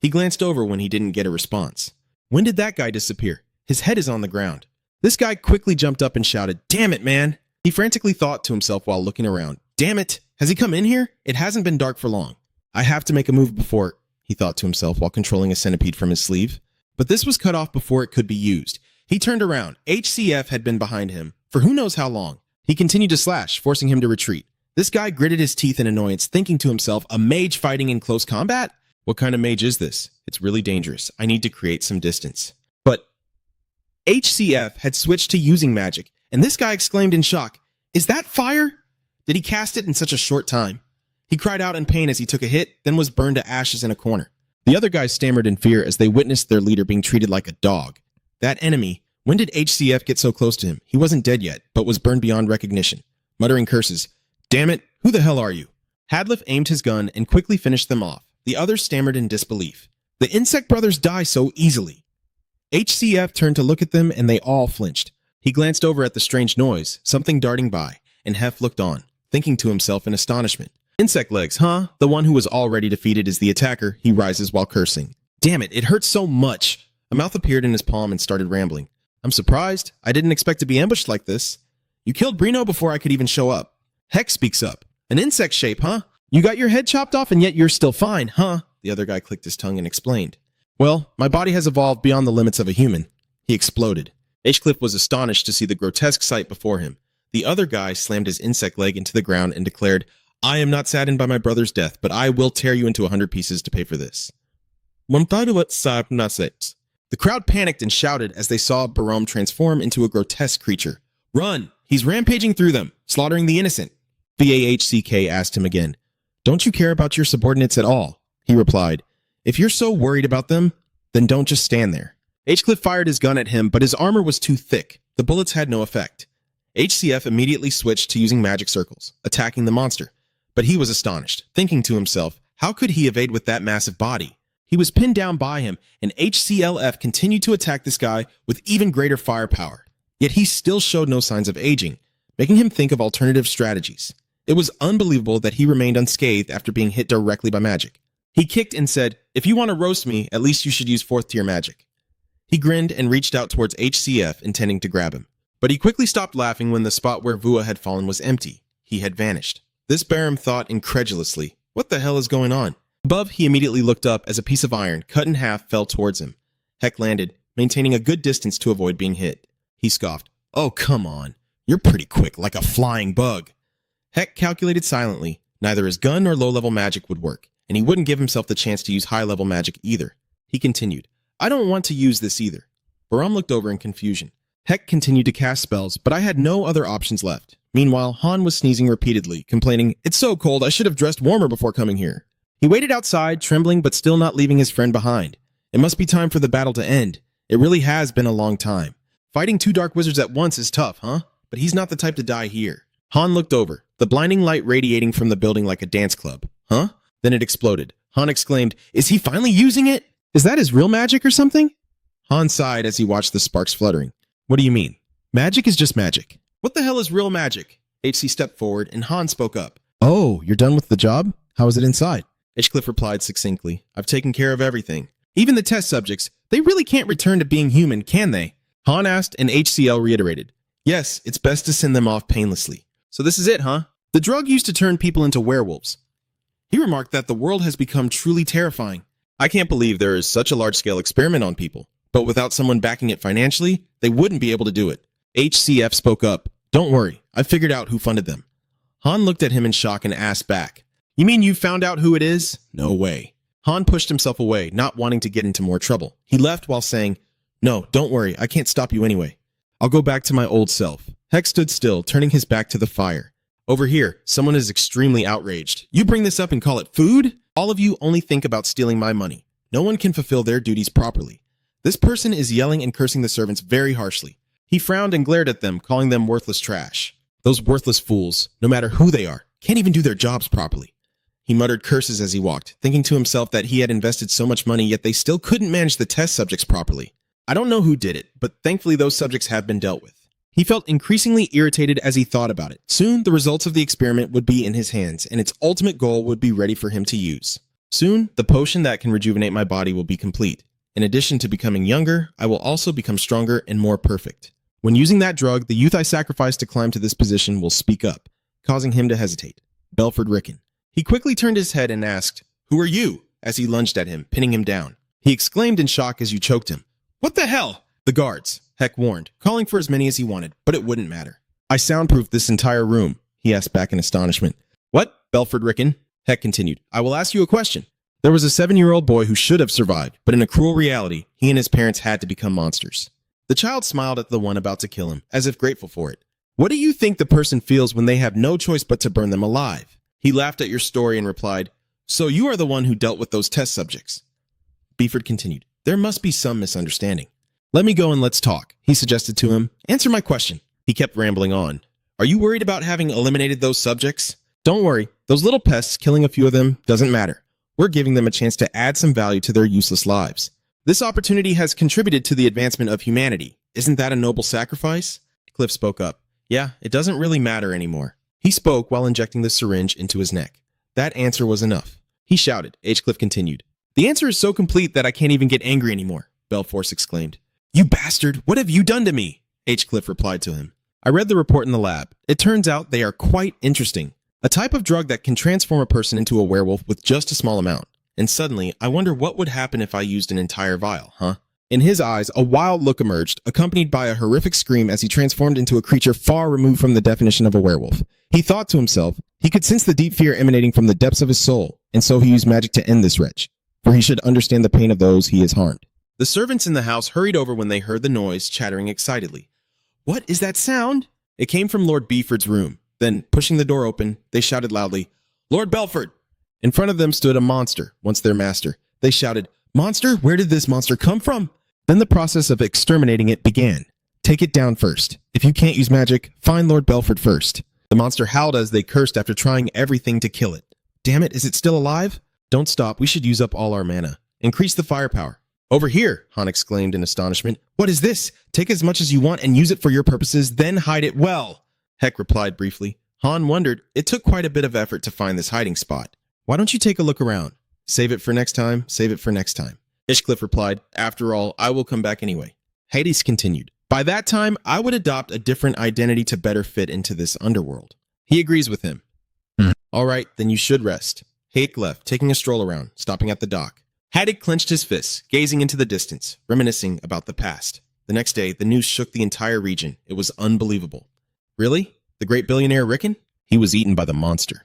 Speaker 1: He glanced over when he didn't get a response. When did that guy disappear? His head is on the ground. This guy quickly jumped up and shouted, "Damn it, man!" He frantically thought to himself while looking around. Damn it! Has he come in here? It hasn't been dark for long. I have to make a move before, he thought to himself while controlling a centipede from his sleeve. But this was cut off before it could be used. He turned around. HCF had been behind him for who knows how long. He continued to slash, forcing him to retreat. This guy gritted his teeth in annoyance, thinking to himself, a mage fighting in close combat? What kind of mage is this? It's really dangerous. I need to create some distance. But HCF had switched to using magic, and this guy exclaimed in shock, "Is that fire?" Did he cast it in such a short time? He cried out in pain as he took a hit, then was burned to ashes in a corner. The other guys stammered in fear as they witnessed their leader being treated like a dog. That enemy, when did HCF get so close to him? He wasn't dead yet, but was burned beyond recognition. Muttering curses, "Damn it, who the hell are you?" Hadliff aimed his gun and quickly finished them off. The others stammered in disbelief. The insect brothers die so easily. HCF turned to look at them and they all flinched. He glanced over at the strange noise, something darting by, and Hef looked on, thinking to himself in astonishment. Insect legs, huh? The one who was already defeated is the attacker. He rises while cursing. Damn it, it hurts so much. A mouth appeared in his palm and started rambling. I'm surprised. I didn't expect to be ambushed like this. You killed Brino before I could even show up. Heck speaks up. An insect shape, huh? You got your head chopped off and yet you're still fine, huh? The other guy clicked his tongue and explained. Well, my body has evolved beyond the limits of a human. He exploded. H-Cliff was astonished to see the grotesque sight before him. The other guy slammed his insect leg into the ground and declared, I am not saddened by my brother's death, but I will tear you into 100 pieces to pay for this. The crowd panicked and shouted as they saw Barome transform into a grotesque creature. Run! He's rampaging through them, slaughtering the innocent. VAHCK asked him again. Don't you care about your subordinates at all? He replied, if you're so worried about them, then don't just stand there. H-Cliff fired his gun at him, but his armor was too thick. The bullets had no effect. HCF immediately switched to using magic circles, attacking the monster. But he was astonished, thinking to himself, how could he evade with that massive body? He was pinned down by him, and HCLF continued to attack this guy with even greater firepower. Yet he still showed no signs of aging, making him think of alternative strategies. It was unbelievable that he remained unscathed after being hit directly by magic. He kicked and said, if you want to roast me, at least you should use 4th tier magic. He grinned and reached out towards HCF, intending to grab him. But he quickly stopped laughing when the spot where Vua had fallen was empty. He had vanished. This Barum thought incredulously, what the hell is going on? Above, he immediately looked up as a piece of iron, cut in half, fell towards him. Heck landed, maintaining a good distance to avoid being hit. He scoffed, oh, come on. You're pretty quick, like a flying bug. Heck calculated silently. Neither his gun nor low-level magic would work, and he wouldn't give himself the chance to use high-level magic either. He continued, I don't want to use this either. Barum looked over in confusion. Heck continued to cast spells, but I had no other options left. Meanwhile, Han was sneezing repeatedly, complaining, it's so cold, I should have dressed warmer before coming here. He waited outside, trembling but still not leaving his friend behind. It must be time for the battle to end. It really has been a long time. Fighting 2 dark wizards at once is tough, huh? But he's not the type to die here. Han looked over, the blinding light radiating from the building like a dance club. Huh? Then it exploded. Han exclaimed, is he finally using it? Is that his real magic or something? Han sighed as he watched the sparks fluttering. What do you mean? Magic is just magic. What the hell is real magic? HC stepped forward and Han spoke up. Oh, you're done with the job? How is it inside? Edgecliff replied succinctly, I've taken care of everything. Even the test subjects, they really can't return to being human, can they? Han asked, and HCL reiterated, yes, it's best to send them off painlessly. So this is it, huh? The drug used to turn people into werewolves. He remarked that the world has become truly terrifying. I can't believe there is such a large-scale experiment on people, but without someone backing it financially, they wouldn't be able to do it. HCF spoke up, don't worry, I figured out who funded them. Han looked at him in shock and asked back, you mean you found out who it is? No way. Han pushed himself away, not wanting to get into more trouble. He left while saying, no, don't worry, I can't stop you anyway. I'll go back to my old self. Heck stood still, turning his back to the fire. Over here, someone is extremely outraged. You bring this up and call it food? All of you only think about stealing my money. No one can fulfill their duties properly. This person is yelling and cursing the servants very harshly. He frowned and glared at them, calling them worthless trash. Those worthless fools, no matter who they are, can't even do their jobs properly. He muttered curses as he walked, thinking to himself that he had invested so much money, yet they still couldn't manage the test subjects properly. I don't know who did it, but thankfully those subjects have been dealt with. He felt increasingly irritated as he thought about it. Soon, the results of the experiment would be in his hands, and its ultimate goal would be ready for him to use. Soon, the potion that can rejuvenate my body will be complete. In addition to becoming younger, I will also become stronger and more perfect. When using that drug, the youth I sacrificed to climb to this position will speak up, causing him to hesitate. Belford Rickon. He quickly turned his head and asked, who are you? As he lunged at him, pinning him down. He exclaimed in shock as you choked him. What the hell? The guards, Heck warned, calling for as many as he wanted, but it wouldn't matter. I soundproofed this entire room, he asked back in astonishment. What? Belford Rickon? Heck continued. I will ask you a question. There was a 7-year-old boy who should have survived, but in a cruel reality, he and his parents had to become monsters. The child smiled at the one about to kill him, as if grateful for it. What do you think the person feels when they have no choice but to burn them alive? He laughed at your story and replied, so you are the one who dealt with those test subjects. Beeford continued. There must be some misunderstanding. Let me go and let's talk, he suggested to him. Answer my question. He kept rambling on. Are you worried about having eliminated those subjects? Don't worry, those little pests, killing a few of them, doesn't matter. We're giving them a chance to add some value to their useless lives. This opportunity has contributed to the advancement of humanity. Isn't that a noble sacrifice? Cliff spoke up. Yeah, it doesn't really matter anymore. He spoke while injecting the syringe into his neck. That answer was enough. He shouted. Cliff continued. The answer is so complete that I can't even get angry anymore, Belforce exclaimed. You bastard, what have you done to me? Cliff replied to him. I read the report in the lab. It turns out they are quite interesting. A type of drug that can transform a person into a werewolf with just a small amount. And suddenly, I wonder what would happen if I used an entire vial, huh? In his eyes, a wild look emerged, accompanied by a horrific scream as he transformed into a creature far removed from the definition of a werewolf. He thought to himself, he could sense the deep fear emanating from the depths of his soul, and so he used magic to end this wretch, for he should understand the pain of those he has harmed. The servants in the house hurried over when they heard the noise, chattering excitedly. What is that sound? It came from Lord Beeford's room. Then, pushing the door open, they shouted loudly, Lord Belford! In front of them stood a monster, once their master. They shouted, Monster? Where did this monster come from? Then the process of exterminating it began. Take it down first. If you can't use magic, find Lord Belford first. The monster howled as they cursed after trying everything to kill it. Damn it, is it still alive? Don't stop, we should use up all our mana. Increase the firepower. Over here, Han exclaimed in astonishment. What is this? Take as much as you want and use it for your purposes, then hide it well. Heck replied briefly. Han wondered, it took quite a bit of effort to find this hiding spot. Why don't you take a look around? Save it for next time, save it for next time. Ishcliff replied, after all, I will come back anyway. Hades continued, by that time, I would adopt a different identity to better fit into this underworld. He agrees with him. All right, then you should rest. Hayek left, taking a stroll around, stopping at the dock. Haddock clenched his fists, gazing into the distance, reminiscing about the past. The next day, the news shook the entire region. It was unbelievable. Really? The great billionaire Rickon? He was eaten by the monster.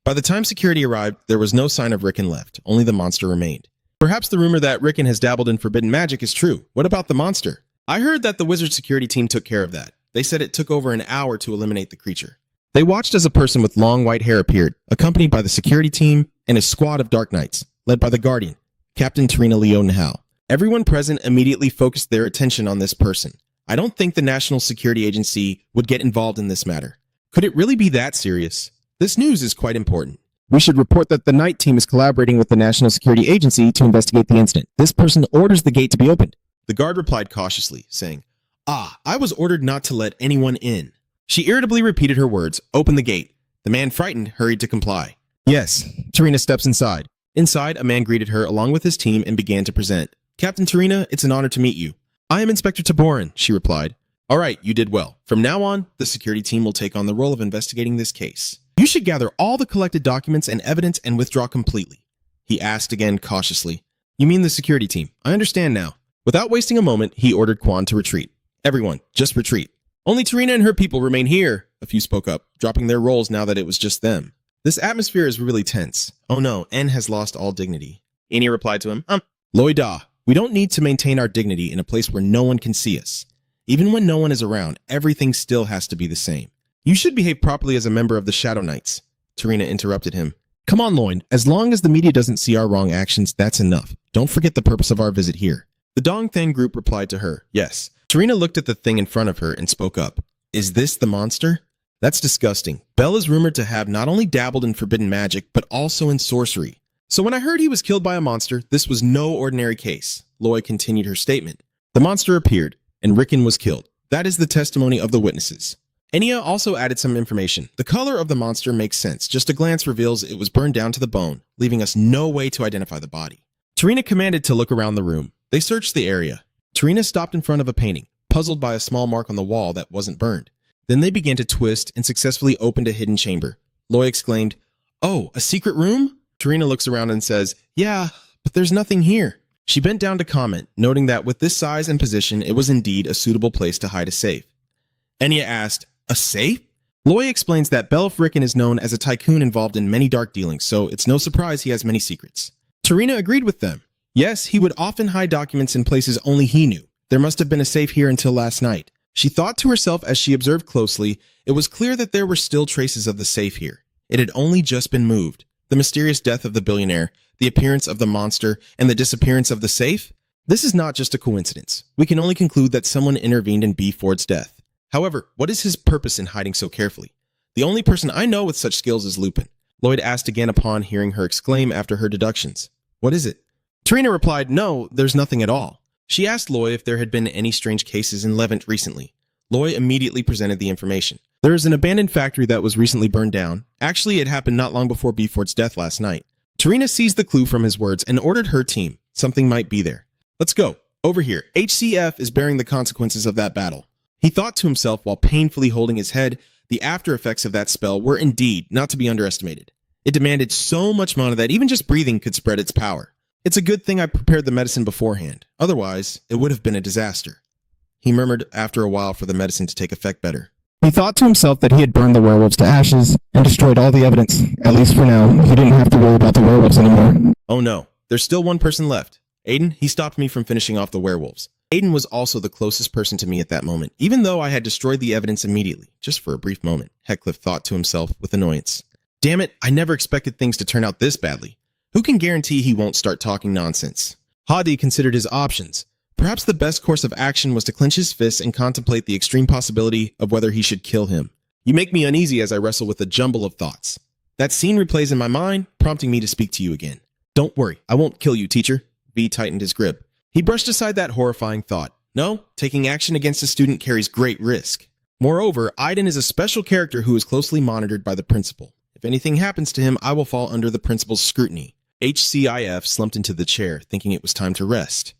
Speaker 1: By the time security arrived, there was no sign of Rickon left. Only the monster remained. Perhaps the rumor that Rickon has dabbled in forbidden magic is true. What about the monster? I heard that the wizard security team took care of that. They said it took over an hour to eliminate the creature. They watched as a person with long white hair appeared, accompanied by the security team and a squad of Dark Knights, led by the Guardian, Captain Tarina Leo Nahal. Everyone present immediately focused their attention on this person. I don't think the National Security Agency would get involved in this matter. Could it really be that serious? This news is quite important. We should report that the night team is collaborating with the National Security Agency to investigate the incident. This person orders the gate to be opened. The guard replied cautiously, saying, I was ordered not to let anyone in. She irritably repeated her words, open the gate. The man, frightened, hurried to comply. Yes. Tarina steps inside. Inside, a man greeted her along with his team and began to present. Captain Tarina, it's an honor to meet you. I am Inspector Taborin, she replied. All right, you did well. From now on, the security team will take on the role of investigating this case. You should gather all the collected documents and evidence and withdraw completely. He asked again cautiously. You mean the security team? I understand now. Without wasting a moment, he ordered Quan to retreat. Everyone, just retreat. Only Tarina and her people remain here, a few spoke up, dropping their roles now that it was just them. This atmosphere is really tense. Oh no, N has lost all dignity. Anya replied to him, Loida, we don't need to maintain our dignity in a place where no one can see us. Even when no one is around, everything still has to be the same. You should behave properly as a member of the Shadow Knights. Tarina interrupted him. Come on, Lloyd. As long as the media doesn't see our wrong actions, that's enough. Don't forget the purpose of our visit here. The Dong Thang group replied to her, yes. Tarina looked at the thing in front of her and spoke up. Is this the monster? That's disgusting. Bell is rumored to have not only dabbled in forbidden magic, but also in sorcery. So when I heard he was killed by a monster, this was no ordinary case. Loy continued her statement. The monster appeared, and Rickon was killed. That is the testimony of the witnesses. Enya also added some information. The color of the monster makes sense. Just a glance reveals it was burned down to the bone, leaving us no way to identify the body. Tarina commanded to look around the room. They searched the area. Tarina stopped in front of a painting, puzzled by a small mark on the wall that wasn't burned. Then they began to twist and successfully opened a hidden chamber. Loy exclaimed, Oh, a secret room? Tarina looks around and says, Yeah, but there's nothing here. She bent down to comment, noting that with this size and position, it was indeed a suitable place to hide a safe. Enya asked, A safe? Loy explains that Belf Rickon is known as a tycoon involved in many dark dealings, so it's no surprise he has many secrets. Tarina agreed with them. Yes, he would often hide documents in places only he knew. There must have been a safe here until last night. She thought to herself as she observed closely, it was clear that there were still traces of the safe here. It had only just been moved. The mysterious death of the billionaire, the appearance of the monster, and the disappearance of the safe? This is not just a coincidence. We can only conclude that someone intervened in B. Ford's death. However, what is his purpose in hiding so carefully? The only person I know with such skills is Lupin. Lloyd asked again upon hearing her exclaim after her deductions. What is it? Tarina replied, No, there's nothing at all. She asked Loy if there had been any strange cases in Levant recently. Loy immediately presented the information. There is an abandoned factory that was recently burned down. Actually, it happened not long before Beeford's death last night. Tarina seized the clue from his words and ordered her team. Something might be there. Let's go. Over here. HCF is bearing the consequences of that battle. He thought to himself while painfully holding his head, the after effects of that spell were indeed not to be underestimated. It demanded so much mana that even just breathing could spread its power. It's a good thing I prepared the medicine beforehand. Otherwise, it would have been a disaster. He murmured after a while for the medicine to take effect better.
Speaker 2: He thought to himself that he had burned the werewolves to ashes and destroyed all the evidence. At least for now, he didn't have to worry about the werewolves anymore.
Speaker 1: Oh no, there's still one person left. Aiden, he stopped me from finishing off the werewolves. Aiden was also the closest person to me at that moment, even though I had destroyed the evidence immediately, just for a brief moment, Heathcliff thought to himself with annoyance. Damn it, I never expected things to turn out this badly. Who can guarantee he won't start talking nonsense? Hadi considered his options. Perhaps the best course of action was to clench his fists and contemplate the extreme possibility of whether he should kill him. You make me uneasy as I wrestle with a jumble of thoughts. That scene replays in my mind, prompting me to speak to you again. Don't worry, I won't kill you, teacher. V tightened his grip. He brushed aside that horrifying thought. No, taking action against a student carries great risk. Moreover, Aiden is a special character who is closely monitored by the principal. If anything happens to him, I will fall under the principal's scrutiny. HCIF slumped into the chair, thinking it was time to rest.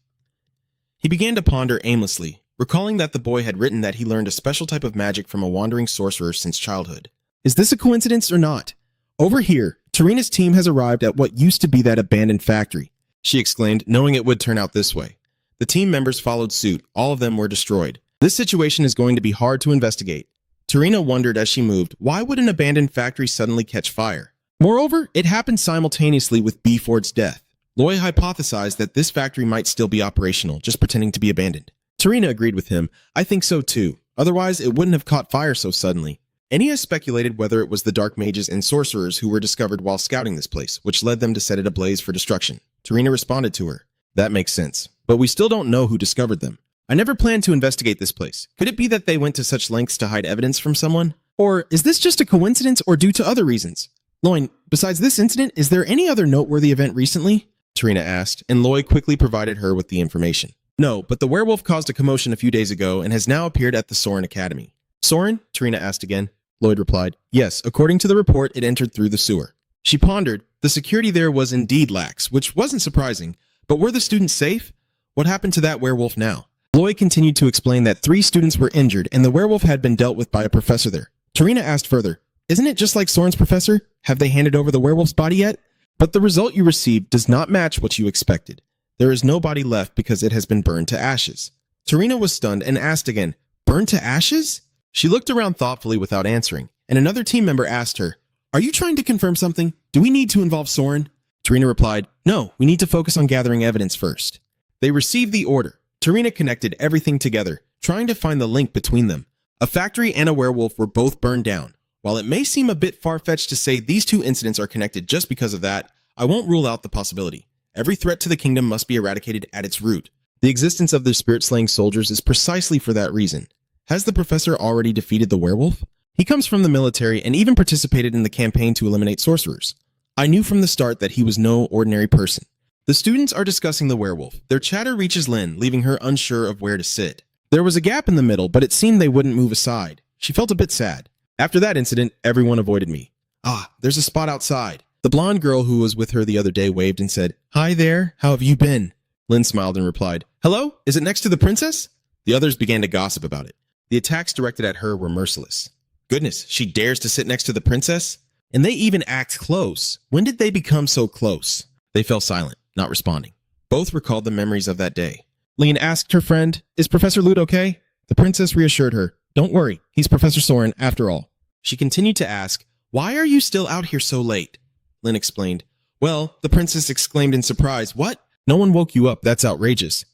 Speaker 1: He began to ponder aimlessly, recalling that the boy had written that he learned a special type of magic from a wandering sorcerer since childhood. Is this a coincidence or not? Over here, Tarina's team has arrived at what used to be that abandoned factory, she exclaimed, knowing it would turn out this way. The team members followed suit. All of them were destroyed. This situation is going to be hard to investigate. Tarina wondered as she moved, why would an abandoned factory suddenly catch fire? Moreover, it happened simultaneously with B. Ford's death. Loy hypothesized that this factory might still be operational, just pretending to be abandoned. Tarina agreed with him. I think so too. Otherwise, it wouldn't have caught fire so suddenly. Enya speculated whether it was the dark mages and sorcerers who were discovered while scouting this place, which led them to set it ablaze for destruction. Tarina responded to her. That makes sense. But we still don't know who discovered them. I never planned to investigate this place. Could it be that they went to such lengths to hide evidence from someone? Or is this just a coincidence or due to other reasons? Loy, besides this incident, is there any other noteworthy event recently? Tarina asked, and Loy quickly provided her with the information. No, but the werewolf caused a commotion a few days ago and has now appeared at the Soren Academy. Soren? Tarina asked again. Lloyd replied, Yes, according to the report, it entered through the sewer. She pondered. The security there was indeed lax, which wasn't surprising. But were the students safe? What happened to that werewolf now? Lloyd continued to explain that 3 students were injured and the werewolf had been dealt with by a professor there. Tarina asked further, "Isn't it just like Soren's professor? Have they handed over the werewolf's body yet?" But the result you received does not match what you expected. There is no body left because it has been burned to ashes. Tarina was stunned and asked again, "Burned to ashes?" She looked around thoughtfully without answering, and another team member asked her, "Are you trying to confirm something? Do we need to involve Soren?" Tarina replied, "No, we need to focus on gathering evidence first." They received the order. Tarina connected everything together, trying to find the link between them. A factory and a werewolf were both burned down. While it may seem a bit far-fetched to say these 2 incidents are connected just because of that, I won't rule out the possibility. Every threat to the kingdom must be eradicated at its root. The existence of the spirit-slaying soldiers is precisely for that reason. Has the professor already defeated the werewolf? He comes from the military and even participated in the campaign to eliminate sorcerers. I knew from the start that he was no ordinary person. The students are discussing the werewolf. Their chatter reaches Lynn, leaving her unsure of where to sit. There was a gap in the middle, but it seemed they wouldn't move aside. She felt a bit sad. After that incident, everyone avoided me. "Ah, there's a spot outside." The blonde girl who was with her the other day waved and said, "Hi there, how have you been?" Lynn smiled and replied, "Hello, is it next to the princess?" The others began to gossip about it. The attacks directed at her were merciless. Goodness, she dares to sit next to the princess? And they even act close. When did they become so close? They fell silent, not responding. Both recalled the memories of that day. Lynn asked her friend, "Is Professor Lute okay?" The princess reassured her, "Don't worry, he's Professor Soren after all." She continued to ask, "Why are you still out here so late?" Lynn explained. "Well," the princess exclaimed in surprise, "What? No one woke you up, that's outrageous.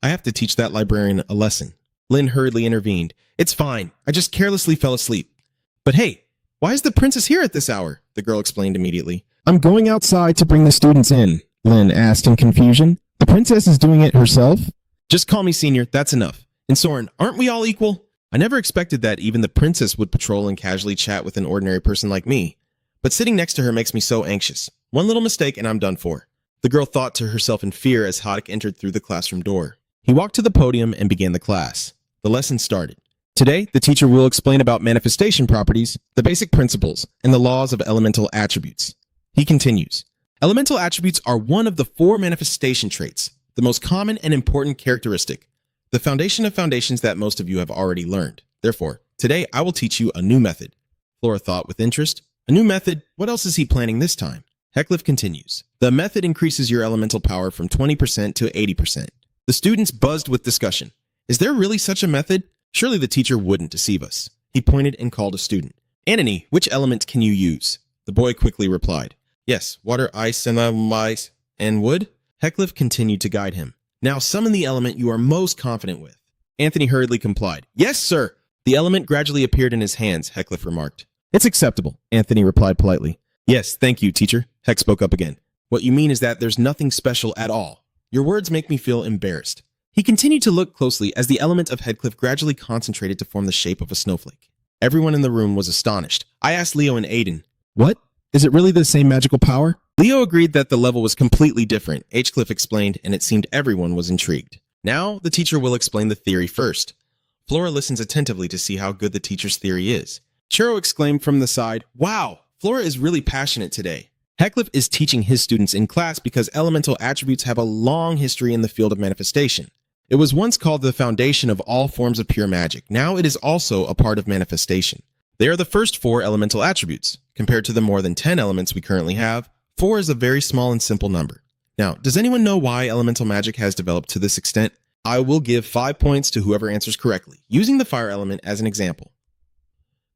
Speaker 1: I have to teach that librarian a lesson." Lynn hurriedly intervened. "It's fine, I just carelessly fell asleep." "But hey, why is the princess here at this hour?" the girl explained immediately.
Speaker 2: "I'm going outside to bring the students in," Lynn asked in confusion. "The princess is doing it herself?"
Speaker 1: "Just call me senior, that's enough. And Soren, aren't we all equal?" I never expected that even the princess would patrol and casually chat with an ordinary person like me. But sitting next to her makes me so anxious. One little mistake and I'm done for. The girl thought to herself in fear as Haddock entered through the classroom door. He walked to the podium and began the class. The lesson started. Today, the teacher will explain about manifestation properties, the basic principles, and the laws of elemental attributes. He continues. Elemental attributes are one of the 4 manifestation traits, the most common and important characteristic, the foundation of foundations that most of you have already learned. Therefore, today I will teach you a new method. Flora thought with interest. A new method? What else is he planning this time? Heckliff continues. The method increases your elemental power from 20% to 80%. The students buzzed with discussion. Is there really such a method? Surely the teacher wouldn't deceive us. He pointed and called a student. Antony, which element can you use? The boy quickly replied. Yes, water, ice, and wood. Heckliff continued to guide him. Now summon the element you are most confident with. Anthony hurriedly complied. Yes, sir. The element gradually appeared in his hands, Heckliff remarked. It's acceptable, Anthony replied politely. Yes, thank you, teacher. Heck spoke up again. What you mean is that there's nothing special at all. Your words make me feel embarrassed. He continued to look closely as the element of Heckliff gradually concentrated to form the shape of a snowflake. Everyone in the room was astonished. I asked Leo and Aiden,
Speaker 2: "What? Is it really the same magical power?"
Speaker 1: Leo agreed that the level was completely different, H-Cliff explained, and it seemed everyone was intrigued. Now, the teacher will explain the theory first. Flora listens attentively to see how good the teacher's theory is. Churro exclaimed from the side, Wow, Flora is really passionate today. Heckliff is teaching his students in class because elemental attributes have a long history in the field of manifestation. It was once called the foundation of all forms of pure magic. Now it is also a part of manifestation. They are the first 4 elemental attributes. Compared to the more than 10 elements we currently have, 4 is a very small and simple number. Now, does anyone know why elemental magic has developed to this extent? I will give 5 points to whoever answers correctly, using the fire element as an example.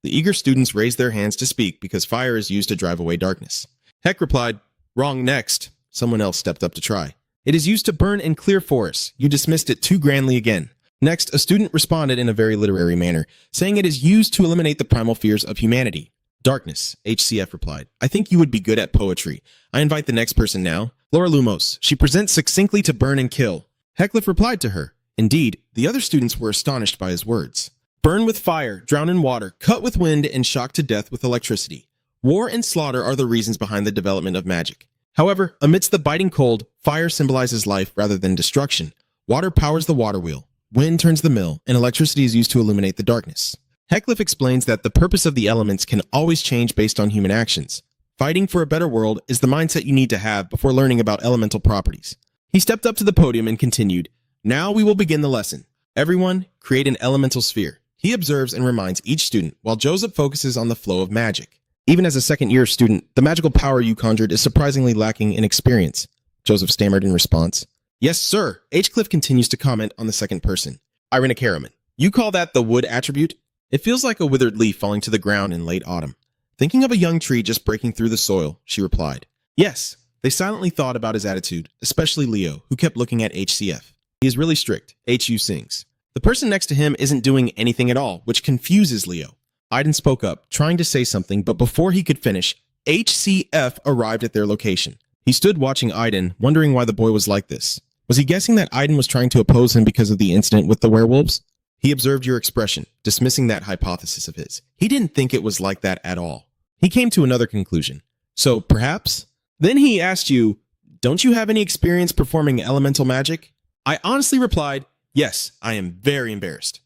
Speaker 1: The eager students raised their hands to speak because fire is used to drive away darkness. Heck replied, Wrong next. Someone else stepped up to try. It is used to burn and clear forests. You dismissed it too grandly again. Next, a student responded in a very literary manner, saying it is used to eliminate the primal fears of humanity. Darkness, HCF replied. I think you would be good at poetry. I invite the next person now. Laura Lumos. She presents succinctly to burn and kill. Heckliff replied to her. Indeed, the other students were astonished by his words. Burn with fire, drown in water, cut with wind, and shock to death with electricity. War and slaughter are the reasons behind the development of magic. However, amidst the biting cold, fire symbolizes life rather than destruction. Water powers the water wheel, wind turns the mill, and electricity is used to illuminate the darkness. Heckliff explains that the purpose of the elements can always change based on human actions. Fighting for a better world is the mindset you need to have before learning about elemental properties. He stepped up to the podium and continued, "Now we will begin the lesson. Everyone, create an elemental sphere." He observes and reminds each student, while Joseph focuses on the flow of magic. "Even as a second-year student, the magical power you conjured is surprisingly lacking in experience," Joseph stammered in response. "Yes, sir." Cliff continues to comment on the second person. Irina Karaman, "You call that the wood attribute? It feels like a withered leaf falling to the ground in late autumn." "Thinking of a young tree just breaking through the soil," she replied. "Yes." They silently thought about his attitude, especially Leo, who kept looking at HCF. "He is really strict," HU sings. The person next to him isn't doing anything at all, which confuses Leo. Aiden spoke up, trying to say something, but before he could finish, HCF arrived at their location. He stood watching Aiden, wondering why the boy was like this. Was he guessing that Aiden was trying to oppose him because of the incident with the werewolves? He observed your expression, dismissing that hypothesis of his. He didn't think it was like that at all. He came to another conclusion. "So, perhaps?" Then he asked you, "Don't you have any experience performing elemental magic?" I honestly replied, "Yes, I am very embarrassed."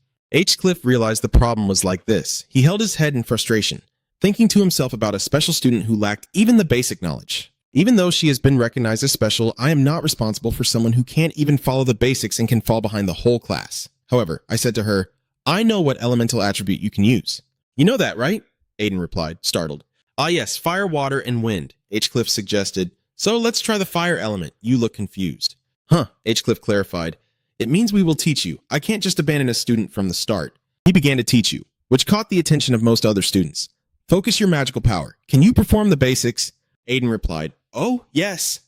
Speaker 1: Cliff realized the problem was like this. He held his head in frustration, thinking to himself about a special student who lacked even the basic knowledge. Even though she has been recognized as special, I am not responsible for someone who can't even follow the basics and can fall behind the whole class. However, I said to her, "I know what elemental attribute you can use." "You know that, right?" Aiden replied, startled. "Ah yes, fire, water, and wind," Cliff suggested. "So let's try the fire element." You look confused. "Huh," Cliff clarified. "It means we will teach you. I can't just abandon a student from the start." He began to teach you, which caught the attention of most other students. "Focus your magical power. Can you perform the basics?" Aiden replied, "Oh, yes.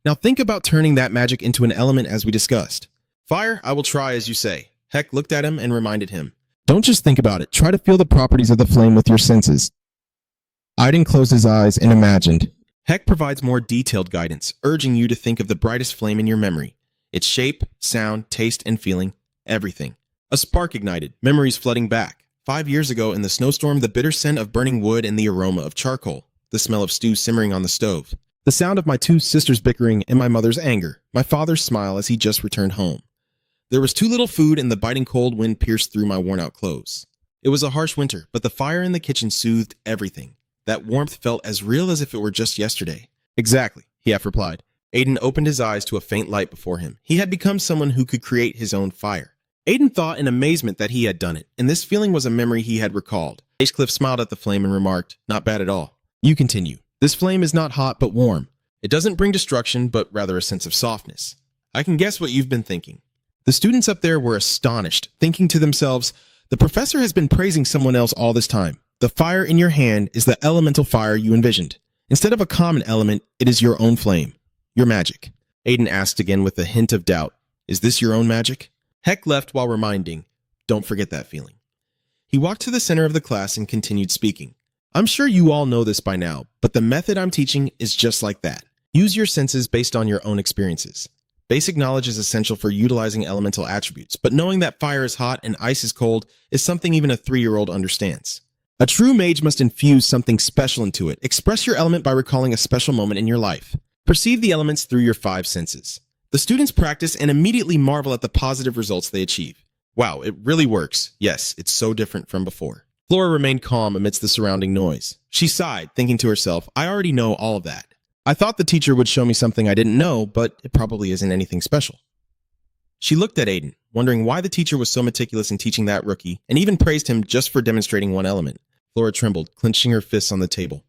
Speaker 1: Now think about turning that magic into an element as we discussed." "Fire, I will try as you say." Heck looked at him and reminded him.
Speaker 2: Don't just think about it. Try to feel the properties of the flame with your senses. Aiden closed his eyes and imagined.
Speaker 1: Heck provides more detailed guidance, urging you to think of the brightest flame in your memory. Its shape, sound, taste, and feeling. Everything. A spark ignited, memories flooding back. 5 years ago in the snowstorm, the bitter scent of burning wood and the aroma of charcoal. The smell of stew simmering on the stove. The sound of my 2 sisters bickering and my mother's anger. My father's smile as he just returned home. There was too little food and the biting cold wind pierced through my worn-out clothes. It was a harsh winter, but the fire in the kitchen soothed everything. That warmth felt as real as if it were just yesterday. "Exactly," he half replied. Aiden opened his eyes to a faint light before him. He had become someone who could create his own fire. Aiden thought in amazement that he had done it, and this feeling was a memory he had recalled. Cliff smiled at the flame and remarked, "Not bad at all." "You continue. This flame is not hot but warm. It doesn't bring destruction, but rather a sense of softness. I can guess what you've been thinking." The students up there were astonished, thinking to themselves, "The professor has been praising someone else all this time. The fire in your hand is the elemental fire you envisioned. Instead of a common element, it is your own flame. Your magic." Aiden asked again with a hint of doubt, "Is this your own magic?" Heck left while reminding, "Don't forget that feeling." He walked to the center of the class and continued speaking. "I'm sure you all know this by now, but the method I'm teaching is just like that. Use your senses based on your own experiences. Basic knowledge is essential for utilizing elemental attributes, but knowing that fire is hot and ice is cold is something even a 3-year-old understands. A true mage must infuse something special into it. Express your element by recalling a special moment in your life. Perceive the elements through your 5 senses." The students practice and immediately marvel at the positive results they achieve. Wow, it really works. Yes, it's so different from before. Flora remained calm amidst the surrounding noise. She sighed, thinking to herself, "I already know all of that. I thought the teacher would show me something I didn't know, but it probably isn't anything special." She looked at Aiden, wondering why the teacher was so meticulous in teaching that rookie, and even praised him just for demonstrating one element. Flora trembled, clenching her fists on the table.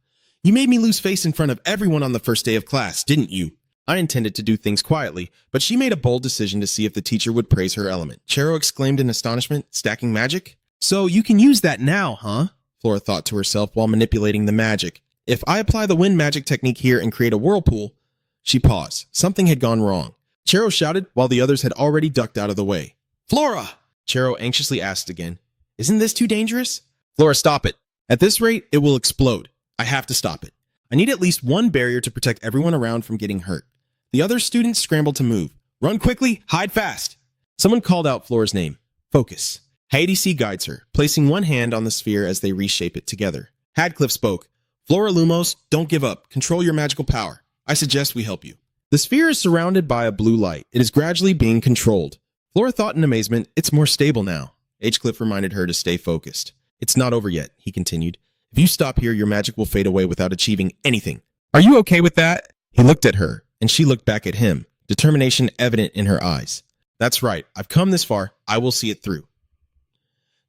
Speaker 1: "You made me lose face in front of everyone on the first day of class, didn't you?" I intended to do things quietly, but she made a bold decision to see if the teacher would praise her element. Chero exclaimed in astonishment, "Stacking magic? So you can use that now, huh?" Flora thought to herself while manipulating the magic. "If I apply the wind magic technique here and create a whirlpool..." She paused. Something had gone wrong. Chero shouted while the others had already ducked out of the way. "Flora!" Chero anxiously asked again. "Isn't this too dangerous?" "Flora, stop it. At this rate, it will explode. I have to stop it. I need at least one barrier to protect everyone around from getting hurt." The other students scrambled to move. "Run quickly, hide fast." Someone called out Flora's name. "Focus." ADC guides her, placing one hand on the sphere as they reshape it together. Hadcliffe spoke. "Flora Lumos, don't give up. Control your magical power. I suggest we help you." The sphere is surrounded by a blue light. It is gradually being controlled. Flora thought in amazement, "It's more stable now." Cliff reminded her to stay focused. "It's not over yet," he continued. If you stop here, your magic will fade away without achieving anything. Are you okay with that? He looked at her, and she looked back at him, determination evident in her eyes. That's right. I've come this far. I will see it through.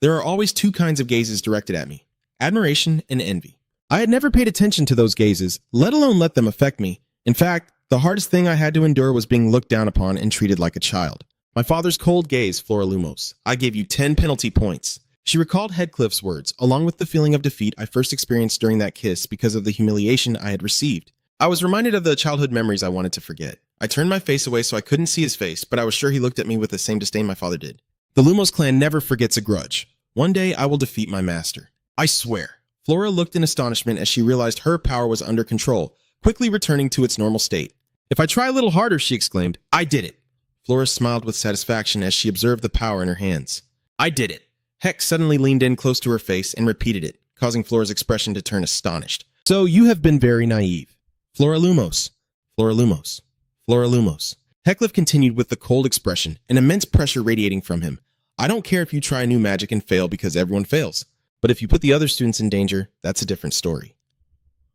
Speaker 1: There are always two kinds of gazes directed at me, admiration and envy. I had never paid attention to those gazes, let alone let them affect me. In fact, the hardest thing I had to endure was being looked down upon and treated like a child. My father's cold gaze, Flora Lumos. I gave you 10 penalty points. She recalled Headcliff's words, along with the feeling of defeat I first experienced during that kiss because of the humiliation I had received. I was reminded of the childhood memories I wanted to forget. I turned my face away so I couldn't see his face, but I was sure he looked at me with the same disdain my father did. The Lumos clan never forgets a grudge. One day I will defeat my master. I swear. Flora looked in astonishment as she realized her power was under control, quickly returning to its normal state. If I try a little harder, she exclaimed, I did it. Flora smiled with satisfaction as she observed the power in her hands. I did it. Hex suddenly leaned in close to her face and repeated it, causing Flora's expression to turn astonished. So you have been very naive. Flora Lumos. Flora Lumos. Flora Lumos. Heckcliff continued with the cold expression, an immense pressure radiating from him. I don't care if you try new magic and fail because everyone fails. But if you put the other students in danger, that's a different story.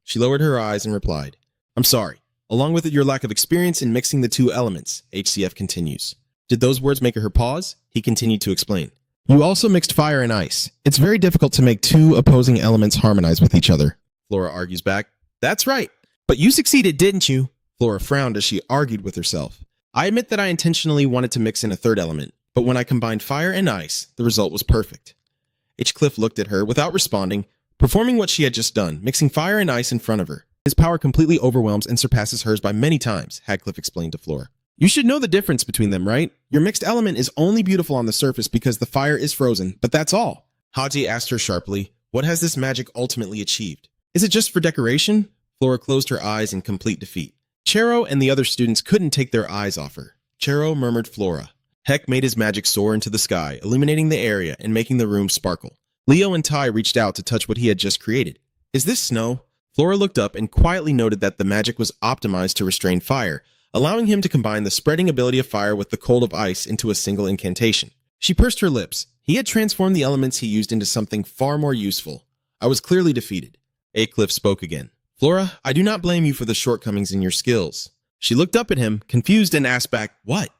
Speaker 1: She lowered her eyes and replied, I'm sorry. Along with it, your lack of experience in mixing the two elements, HCF continues. Did those words make her pause? He continued to explain. You also mixed fire and ice. It's very difficult to make two opposing elements harmonize with each other. Flora argues back. That's right. But you succeeded, didn't you? Flora frowned as she argued with herself. I admit that I intentionally wanted to mix in a third element, but when I combined fire and ice, the result was perfect. Heathcliff looked at her without responding, performing what she had just done, mixing fire and ice in front of her. His power completely overwhelms and surpasses hers by many times, Heathcliff explained to Flora. You should know the difference between them, right? Your mixed element is only beautiful on the surface because the fire is frozen, but that's all. Haji asked her sharply, what has this magic ultimately achieved? Is it just for decoration? Flora closed her eyes in complete defeat. Chero and the other students couldn't take their eyes off her. Chero murmured Flora. Heck made his magic soar into the sky, illuminating the area and making the room sparkle. Leo and Ty reached out to touch what he had just created. Is this snow? Flora looked up and quietly noted that the magic was optimized to restrain fire, allowing him to combine the spreading ability of fire with the cold of ice into a single incantation. She pursed her lips. He had transformed the elements he used into something far more useful. I was clearly defeated. Heathcliff spoke again. Flora, I do not blame you for the shortcomings in your skills. She looked up at him, confused, and asked back, what?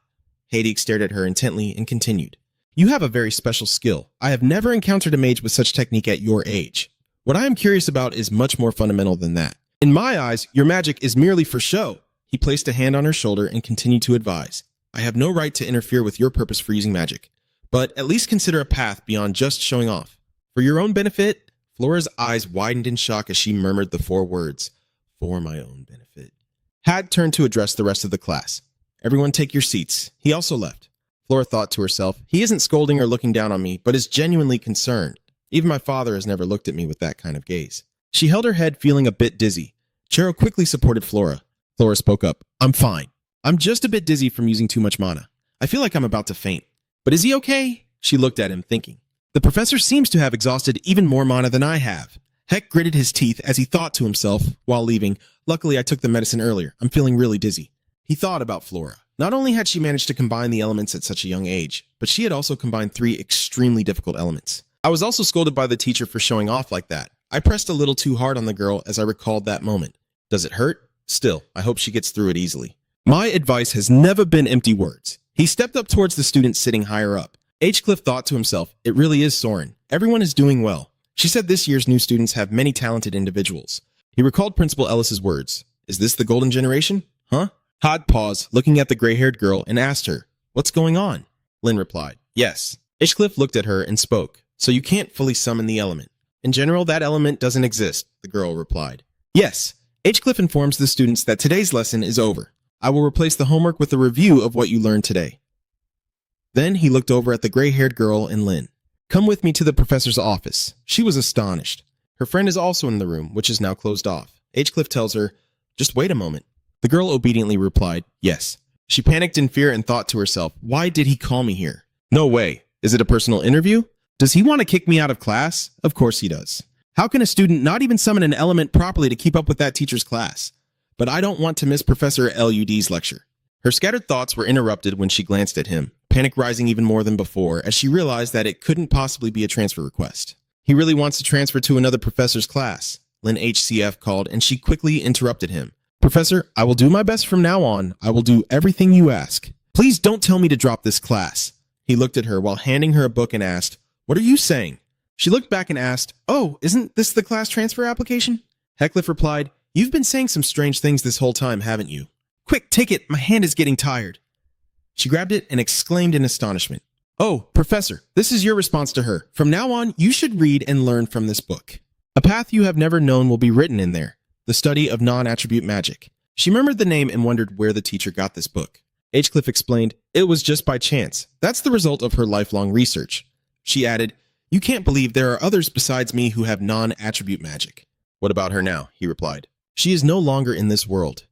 Speaker 1: Hades stared at her intently and continued. You have a very special skill. I have never encountered a mage with such technique at your age. What I am curious about is much more fundamental than that. In my eyes, your magic is merely for show. He placed a hand on her shoulder and continued to advise. I have no right to interfere with your purpose for using magic, but at least consider a path beyond just showing off. For your own benefit, Flora's eyes widened in shock as she murmured the 4 words, for my own benefit. Had turned to address the rest of the class. Everyone take your seats. He also left. Flora thought to herself, he isn't scolding or looking down on me, but is genuinely concerned. Even my father has never looked at me with that kind of gaze. She held her head, feeling a bit dizzy. Chero quickly supported Flora. Flora spoke up. I'm fine. I'm just a bit dizzy from using too much mana. I feel like I'm about to faint. But is he okay? She looked at him, thinking. The professor seems to have exhausted even more mana than I have. Heck gritted his teeth as he thought to himself while leaving, luckily I took the medicine earlier. I'm feeling really dizzy. He thought about Flora. Not only had she managed to combine the elements at such a young age, but she had also combined 3 extremely difficult elements. I was also scolded by the teacher for showing off like that. I pressed a little too hard on the girl as I recalled that moment. Does it hurt? Still, I hope she gets through it easily. My advice has never been empty words. He stepped up towards the student sitting higher up. Heathcliff thought to himself, it really is Soren. Everyone is doing well. She said this year's new students have many talented individuals. He recalled Principal Ellis's words. Is this the golden generation? Huh? Hod paused, looking at the gray-haired girl, and asked her, what's going on? Lynn replied, yes. Heathcliff looked at her and spoke. So you can't fully summon the element. In general, that element doesn't exist, the girl replied. Yes. Heathcliff informs the students that today's lesson is over. I will replace the homework with a review of what you learned today. Then he looked over at the gray-haired girl and Lynn. Come with me to the professor's office. She was astonished. Her friend is also in the room, which is now closed off. Heathcliff tells her, just wait a moment. The girl obediently replied, yes. She panicked in fear and thought to herself, why did he call me here? No way. Is it a personal interview? Does he want to kick me out of class? Of course he does. How can a student not even summon an element properly to keep up with that teacher's class? But I don't want to miss Professor Lud's lecture. Her scattered thoughts were interrupted when she glanced at him, panic rising even more than before as she realized that it couldn't possibly be a transfer request. He really wants to transfer to another professor's class. Lynn HCF called, and she quickly interrupted him. Professor, I will do my best from now on. I will do everything you ask. Please don't tell me to drop this class. He looked at her while handing her a book and asked, What are you saying? She looked back and asked, Oh, isn't this the class transfer application? Heckcliff replied, You've been saying some strange things this whole time, haven't you? Quick, take it. My hand is getting tired. She grabbed it and exclaimed in astonishment. Oh, Professor, this is your response to her. From now on, you should read and learn from this book. A path you have never known will be written in there. The study of non-attribute magic. She murmured the name and wondered where the teacher got this book. Heckcliff explained, It was just by chance. That's the result of her lifelong research. She added, You can't believe there are others besides me who have non-attribute magic. What about her now? He replied. She is no longer in this world.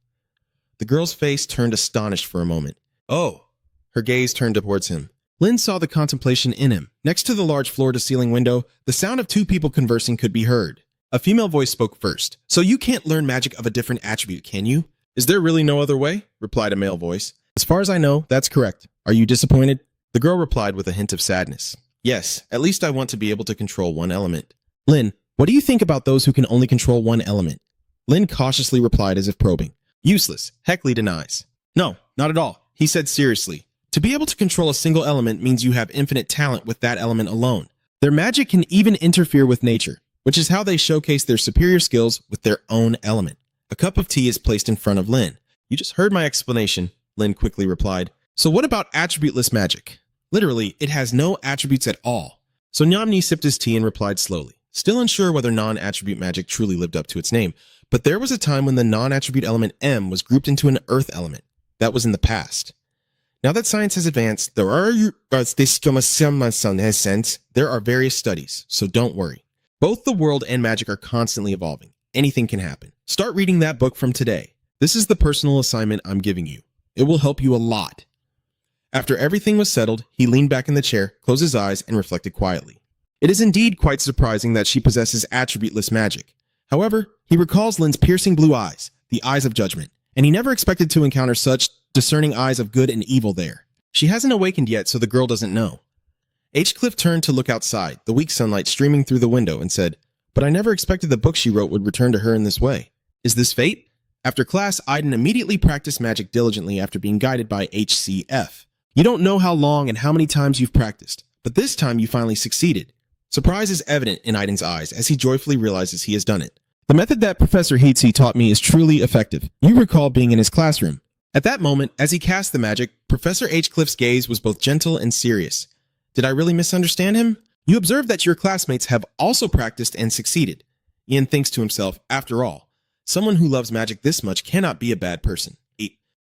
Speaker 1: The girl's face turned astonished for a moment. Oh. Her gaze turned towards him. Lynn saw the contemplation in him. Next to the large floor-to-ceiling window, the sound of two people conversing could be heard. A female voice spoke first. So you can't learn magic of a different attribute, can you? Is there really no other way? Replied a male voice. As far as I know, that's correct. Are you disappointed? The girl replied with a hint of sadness. Yes, at least I want to be able to control one element. Lynn, what do you think about those who can only control one element? Lynn cautiously replied as if probing. Useless. Heckly denies. No, not at all. He said seriously. To be able to control a single element means you have infinite talent with that element alone. Their magic can even interfere with nature, which is how they showcase their superior skills with their own element. A cup of tea is placed in front of Lynn. You just heard my explanation, Lynn quickly replied. So what about attributeless magic? Literally, it has no attributes at all. So Nyamni sipped his tea and replied slowly, still unsure whether non-attribute magic truly lived up to its name. But there was a time when the non-attribute element M was grouped into an earth element. That was in the past. Now that science has advanced, there are various studies, so don't worry. Both the world and magic are constantly evolving. Anything can happen. Start reading that book from today. This is the personal assignment I'm giving you. It will help you a lot. After everything was settled, he leaned back in the chair, closed his eyes, and reflected quietly. It is indeed quite surprising that she possesses attributeless magic. However, he recalls Lynn's piercing blue eyes, the eyes of judgment, and he never expected to encounter such discerning eyes of good and evil there. She hasn't awakened yet, so the girl doesn't know. Heckcliff turned to look outside, the weak sunlight streaming through the window, and said, But I never expected the book she wrote would return to her in this way. Is this fate? After class, Aiden immediately practiced magic diligently after being guided by HCF. You don't know how long and how many times you've practiced, but this time you finally succeeded. Surprise is evident in Aiden's eyes as he joyfully realizes he has done it. The method that Professor Heatsey taught me is truly effective. You recall being in his classroom. At that moment, as he cast the magic, Professor Heckcliff's gaze was both gentle and serious. Did I really misunderstand him? You observe that your classmates have also practiced and succeeded. Ian thinks to himself, after all, someone who loves magic this much cannot be a bad person.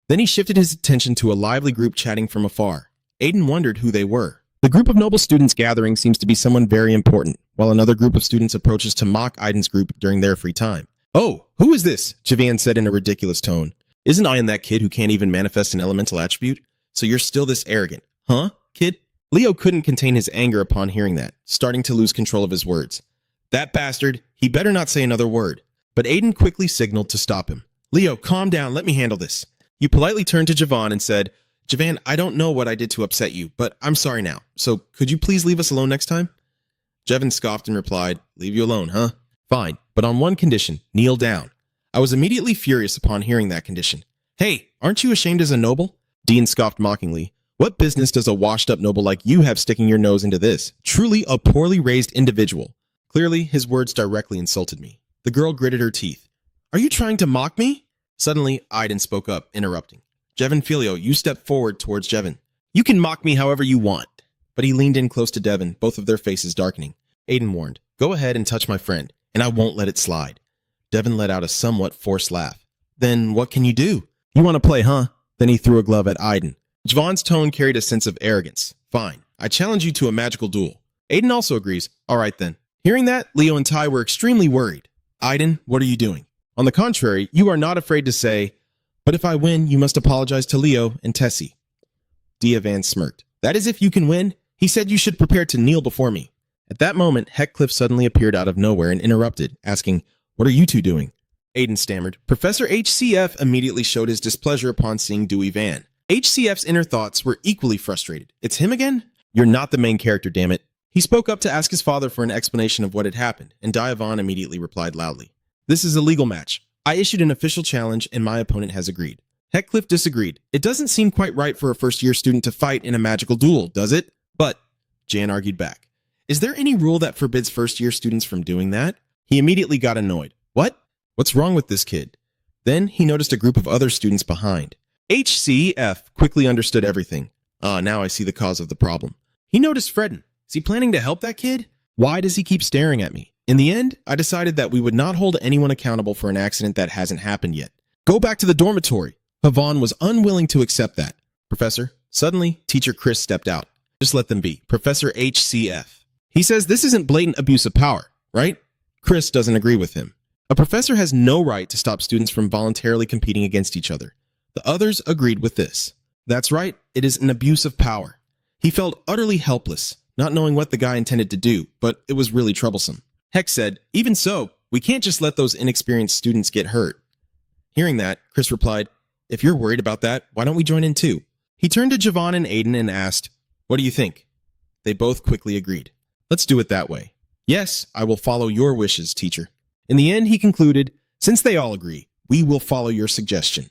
Speaker 1: Then he shifted his attention to a lively group chatting from afar. Aiden wondered who they were. The group of noble students gathering seems to be someone very important, while another group of students approaches to mock Aiden's group during their free time. Oh, who is this? Javan said in a ridiculous tone. Isn't Ian that kid who can't even manifest an elemental attribute? So you're still this arrogant, huh, kid? Leo couldn't contain his anger upon hearing that, starting to lose control of his words. That bastard, he better not say another word. But Aiden quickly signaled to stop him. Leo, calm down, let me handle this. You politely turned to Javan and said, Javan, I don't know what I did to upset you, but I'm sorry now. So could you please leave us alone next time? Javan scoffed and replied, Leave you alone, huh? Fine, but on one condition, kneel down. I was immediately furious upon hearing that condition. Hey, aren't you ashamed as a noble? Dean scoffed mockingly. What business does a washed-up noble like you have sticking your nose into this? Truly a poorly raised individual. Clearly, his words directly insulted me. The girl gritted her teeth. Are you trying to mock me? Suddenly, Aiden spoke up, interrupting. Jevin Filio, you stepped forward towards Jevin. You can mock me however you want. But he leaned in close to Devin, both of their faces darkening. Aiden warned, Go ahead and touch my friend, and I won't let it slide. Devin let out a somewhat forced laugh. Then what can you do? You want to play, huh? Then he threw a glove at Aiden. Javan's tone carried a sense of arrogance. Fine, I challenge you to a magical duel. Aiden also agrees. All right then. Hearing that, Leo and Ty were extremely worried. Aiden, what are you doing? On the contrary, you are not afraid to say, But if I win, you must apologize to Leo and Tessie. Diavan smirked. That is if you can win. He said you should prepare to kneel before me. At that moment, Heckcliff suddenly appeared out of nowhere and interrupted, asking, What are you two doing? Aiden stammered. Professor HCF immediately showed his displeasure upon seeing Dewey Van. HCF's inner thoughts were equally frustrated. It's him again? You're not the main character, damn it. He spoke up to ask his father for an explanation of what had happened, and Diavon immediately replied loudly, "This is a legal match. I issued an official challenge, and my opponent has agreed." Heathcliff disagreed. "It doesn't seem quite right for a first-year student to fight in a magical duel, does it?" "But," Jan argued back, "is there any rule that forbids first-year students from doing that?" He immediately got annoyed. "What? What's wrong with this kid?" Then he noticed a group of other students behind. HCF quickly understood everything. Now I see the cause of the problem. He noticed Fredden. Is he planning to help that kid? Why does he keep staring at me? In the end, I decided that we would not hold anyone accountable for an accident that hasn't happened yet. Go back to the dormitory. Havon was unwilling to accept that. Professor, suddenly, teacher Chris stepped out. Just let them be. Professor HCF. He says this isn't blatant abuse of power, right? Chris doesn't agree with him. A professor has no right to stop students from voluntarily competing against each other. The others agreed with this. That's right, it is an abuse of power. He felt utterly helpless, not knowing what the guy intended to do, but it was really troublesome. Heck said, "Even so, we can't just let those inexperienced students get hurt." Hearing that, Chris replied, "If you're worried about that, why don't we join in too?" He turned to Javon and Aiden and asked, "What do you think?" They both quickly agreed. "Let's do it that way." "Yes, I will follow your wishes, teacher." In the end, he concluded, "Since they all agree, we will follow your suggestion."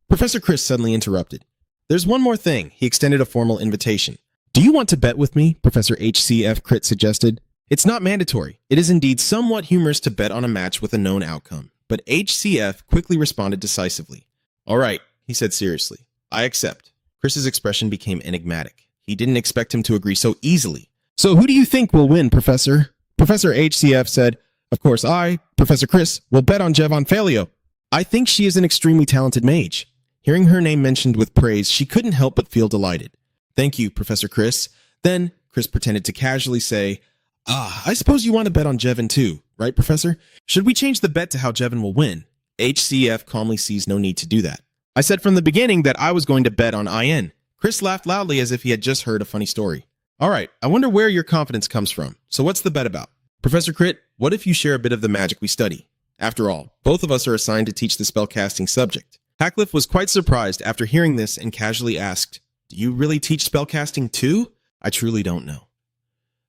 Speaker 1: Professor Chris suddenly interrupted. "There's one more thing." He extended a formal invitation. "Do you want to bet with me?" Professor HCF Crit suggested. "It's not mandatory. It is indeed somewhat humorous to bet on a match with a known outcome." But HCF quickly responded decisively. "All right," he said seriously. "I accept." Chris's expression became enigmatic. He didn't expect him to agree so easily. "So who do you think will win, Professor?" Professor HCF said, "Of course I, Professor Chris, will bet on Jevon Falio. I think she is an extremely talented mage." Hearing her name mentioned with praise, she couldn't help but feel delighted. "Thank you, Professor Chris." Then, Chris pretended to casually say, I suppose you want to bet on Jevon too, right, Professor? Should we change the bet to how Jevon will win?" HCF calmly sees no need to do that. "I said from the beginning that I was going to bet on IN." Chris laughed loudly as if he had just heard a funny story. "All right, I wonder where your confidence comes from. So what's the bet about?" "Professor Crit, what if you share a bit of the magic we study? After all, both of us are assigned to teach the spellcasting subject." Heathcliff was quite surprised after hearing this and casually asked, "Do you really teach spellcasting too?" "I truly don't know."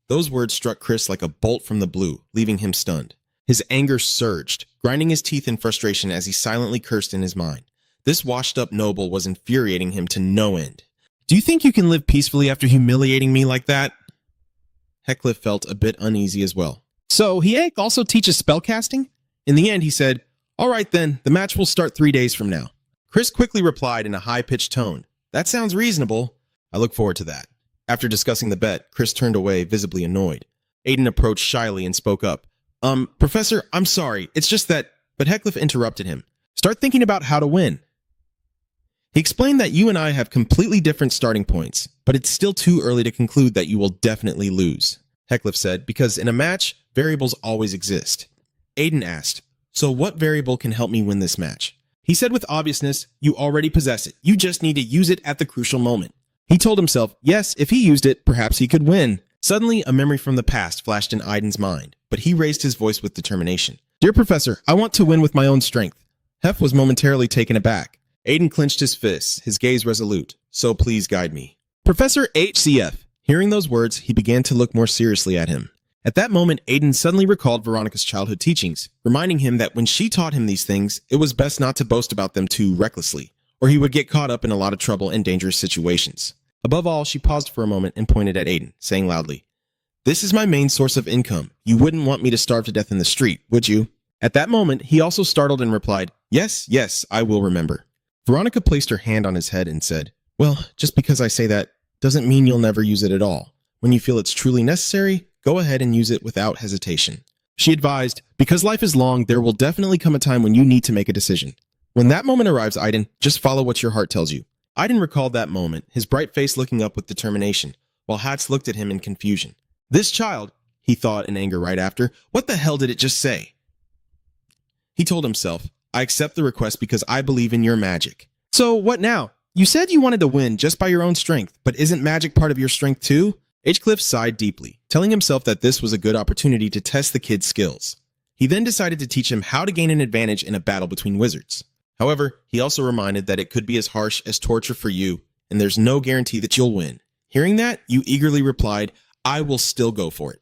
Speaker 1: Those words struck Chris like a bolt from the blue, leaving him stunned. His anger surged, grinding his teeth in frustration as he silently cursed in his mind. This washed-up noble was infuriating him to no end. "Do you think you can live peacefully after humiliating me like that?" Heathcliff felt a bit uneasy as well. "So, he also teaches spellcasting?" In the end, he said, "All right then, the match will start 3 days from now." Chris quickly replied in a high-pitched tone, "That sounds reasonable. I look forward to that." After discussing the bet, Chris turned away, visibly annoyed. Aiden approached shyly and spoke up. Professor, I'm sorry. It's just that..." But Heathcliff interrupted him. "Start thinking about how to win." He explained that you and I have completely different starting points, but it's still too early to conclude that you will definitely lose, Heathcliff said, because in a match, variables always exist. Aiden asked, "So what variable can help me win this match?" He said with obviousness, "You already possess it. You just need to use it at the crucial moment." He told himself, yes, if he used it, perhaps he could win. Suddenly, a memory from the past flashed in Aiden's mind, but he raised his voice with determination. "Dear Professor, I want to win with my own strength." Hef was momentarily taken aback. Aiden clenched his fists, his gaze resolute. "So please guide me." Professor HCF. Hearing those words, he began to look more seriously at him. At that moment, Aiden suddenly recalled Veronica's childhood teachings, reminding him that when she taught him these things, it was best not to boast about them too recklessly, or he would get caught up in a lot of trouble and dangerous situations. Above all, she paused for a moment and pointed at Aiden, saying loudly, "This is my main source of income. You wouldn't want me to starve to death in the street, would you?" At that moment, he also startled and replied, Yes, I will remember." Veronica placed her hand on his head and said, "Well, just because I say that doesn't mean you'll never use it at all. When you feel it's truly necessary, go ahead and use it without hesitation." She advised, "Because life is long, there will definitely come a time when you need to make a decision. When that moment arrives, Aiden, just follow what your heart tells you." Aiden recalled that moment, his bright face looking up with determination, while Hatz looked at him in confusion. "This child," he thought in anger right after, "what the hell did it just say?" He told himself, "I accept the request because I believe in your magic." "So what now? You said you wanted to win just by your own strength, but isn't magic part of your strength too?" Hinchcliffe sighed deeply, telling himself that this was a good opportunity to test the kid's skills. He then decided to teach him how to gain an advantage in a battle between wizards. However, he also reminded that it could be as harsh as torture for you, and there's no guarantee that you'll win. Hearing that, you eagerly replied, I will still go for it.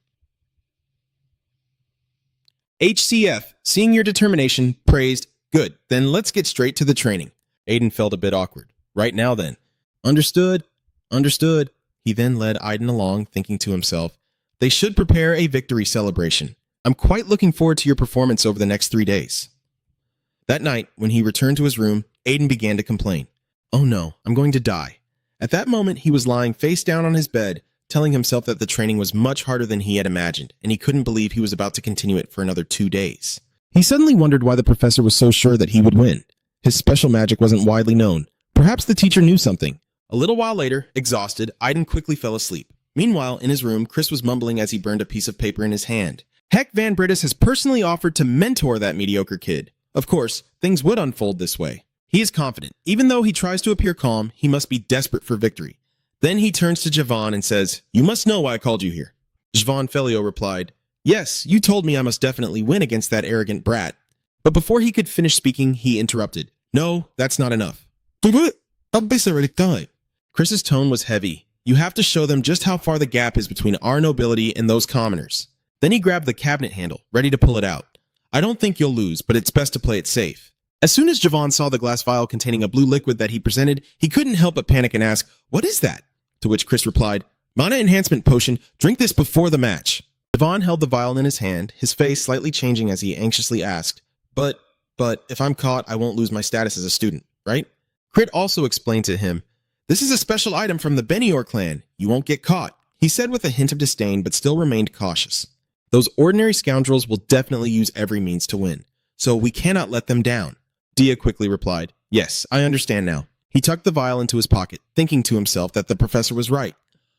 Speaker 1: HCF, seeing your determination, praised. Good, then let's get straight to the training. Aiden felt a bit awkward. Right now then. Understood. Understood. He then led Aiden along, thinking to himself, they should prepare a victory celebration. I'm quite looking forward to your performance over the next 3 days. That night, when he returned to his room, Aiden began to complain. Oh no, I'm going to die. At that moment, he was lying face down on his bed, telling himself that the training was much harder than he had imagined, and he couldn't believe he was about to continue it for another 2 days. He suddenly wondered why the professor was so sure that he would win. His special magic wasn't widely known. Perhaps the teacher knew something. A little while later, exhausted, Aiden quickly fell asleep. Meanwhile, in his room, Chris was mumbling as he burned a piece of paper in his hand. Heck, Van Britis has personally offered to mentor that mediocre kid. Of course, things would unfold this way. He is confident. Even though he tries to appear calm, he must be desperate for victory. Then he turns to Javon and says, you must know why I called you here. Javon Felio replied, yes, you told me I must definitely win against that arrogant brat. But before he could finish speaking, he interrupted. No, that's not enough. Chris's tone was heavy. You have to show them just how far the gap is between our nobility and those commoners. Then he grabbed the cabinet handle, ready to pull it out. I don't think you'll lose, but it's best to play it safe. As soon as Javon saw the glass vial containing a blue liquid that he presented, he couldn't help but panic and ask, what is that? To which Chris replied, Mana Enhancement Potion, drink this before the match. Javon held the vial in his hand, his face slightly changing as he anxiously asked, But if I'm caught, I won't lose my status as a student, right? Crit also explained to him, this is a special item from the Benior clan. You won't get caught. He said with a hint of disdain, but still remained cautious. Those ordinary scoundrels will definitely use every means to win, so we cannot let them down. Dia quickly replied, yes, I understand now. He tucked the vial into his pocket, thinking to himself that the professor was right.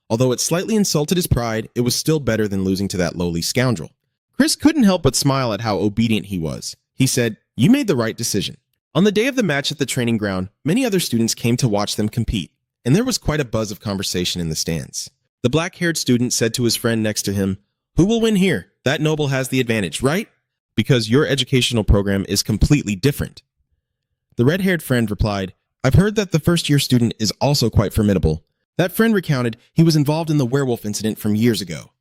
Speaker 1: Although it slightly insulted his pride, it was still better than losing to that lowly scoundrel. Chris couldn't help but smile at how obedient he was. He said, you made the right decision. On the day of the match at the training ground, many other students came to watch them compete, and there was quite a buzz of conversation in the stands. The black-haired student said to his friend next to him, who will win here? That noble has the advantage, right? Because your educational program is completely different. The red-haired friend replied, I've heard that the first-year student is also quite formidable. That friend recounted he was involved in the werewolf incident from years ago.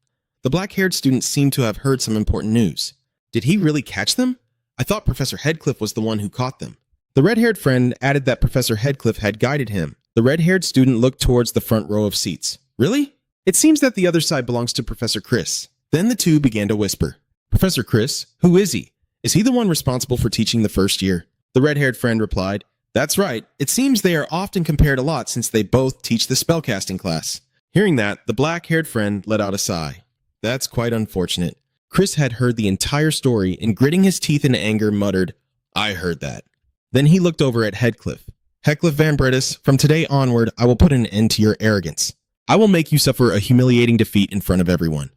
Speaker 1: The black-haired student seemed to have heard some important news. Did he really catch them? I thought Professor Headcliff was the one who caught them. The red-haired friend added that Professor Headcliff had guided him. The red-haired student looked towards the front row of seats. Really? It seems that the other side belongs to Professor Chris. Then the two began to whisper. Professor Chris? Who is he? Is he the one responsible for teaching the first year? The red-haired friend replied, that's right. It seems they are often compared a lot since they both teach the spellcasting class. Hearing that, the black-haired friend let out a sigh. That's quite unfortunate. Chris had heard the entire story and gritting his teeth in anger muttered, I heard that. Then he looked over at Headcliff. Headcliff Van Britis, from today onward, I will put an end to your arrogance. I will make you suffer a humiliating defeat in front of everyone.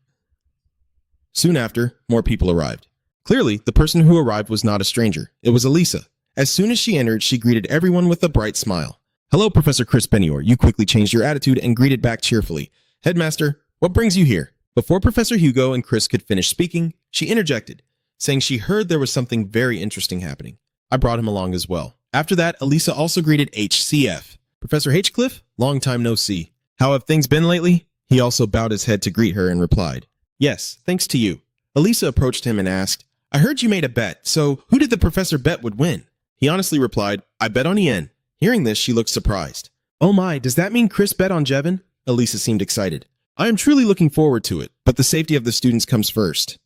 Speaker 1: Soon after, more people arrived. Clearly, the person who arrived was not a stranger. It was Elisa. As soon as she entered, she greeted everyone with a bright smile. Hello, Professor Chris Benior. You quickly changed your attitude and greeted back cheerfully. Headmaster, what brings you here? Before Professor Hugo and Chris could finish speaking, she interjected, saying she heard there was something very interesting happening. I brought him along as well. After that, Elisa also greeted HCF. Professor Heathcliff, long time no see. How have things been lately? He also bowed his head to greet her and replied, yes, thanks to you. Elisa approached him and asked, I heard you made a bet, so who did the professor bet would win? He honestly replied, I bet on Yen. Hearing this, she looked surprised. Oh my, does that mean Chris bet on Jevin? Elisa seemed excited. I am truly looking forward to it, but the safety of the students comes first.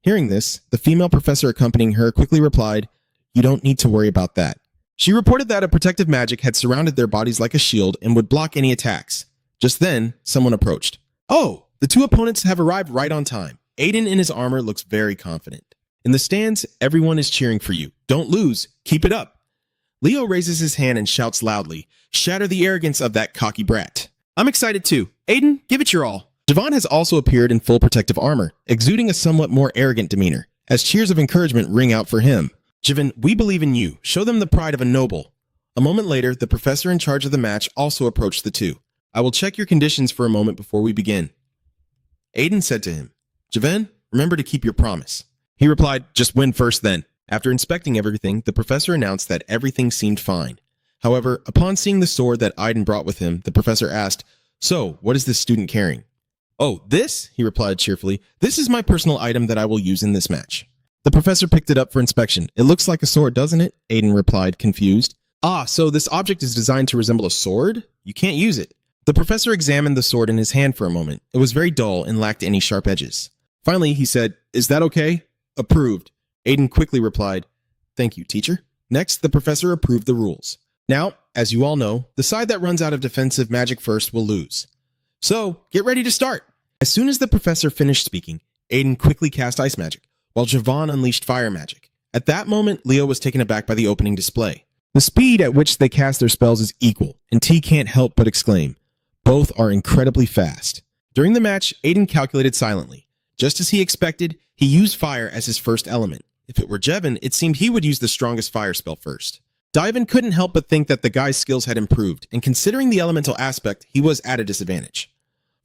Speaker 1: Hearing this, the female professor accompanying her quickly replied, you don't need to worry about that. She reported that a protective magic had surrounded their bodies like a shield and would block any attacks. Just then, someone approached. Oh, the two opponents have arrived right on time. Aiden in his armor looks very confident. In the stands, everyone is cheering for you. Don't lose. Keep it up. Leo raises his hand and shouts loudly, shatter the arrogance of that cocky brat. I'm excited too. Aiden, give it your all. Javon has also appeared in full protective armor, exuding a somewhat more arrogant demeanor, as cheers of encouragement ring out for him. Javon, we believe in you. Show them the pride of a noble. A moment later, the professor in charge of the match also approached the two. I will check your conditions for a moment before we begin. Aiden said to him, Javon, remember to keep your promise. He replied, just win first then. After inspecting everything, the professor announced that everything seemed fine. However, upon seeing the sword that Aiden brought with him, the professor asked, so, what is this student carrying? "Oh, this?" he replied cheerfully. "This is my personal item that I will use in this match." The professor picked it up for inspection. "It looks like a sword, doesn't it?" Aiden replied, confused. "Ah, so this object is designed to resemble a sword? You can't use it." The professor examined the sword in his hand for a moment. It was very dull and lacked any sharp edges. Finally, he said, "Is that okay?" "Approved." Aiden quickly replied, "Thank you, teacher." Next, the professor approved the rules. Now, as you all know, the side that runs out of defensive magic first will lose. So, get ready to start. As soon as the professor finished speaking, Aiden quickly cast ice magic, while Javon unleashed fire magic. At that moment, Leo was taken aback by the opening display. The speed at which they cast their spells is equal, and T can't help but exclaim, "Both are incredibly fast." During the match, Aiden calculated silently. Just as he expected, he used fire as his first element. If it were Jevin, it seemed he would use the strongest fire spell first. Divan couldn't help but think that the guy's skills had improved, and considering the elemental aspect, he was at a disadvantage.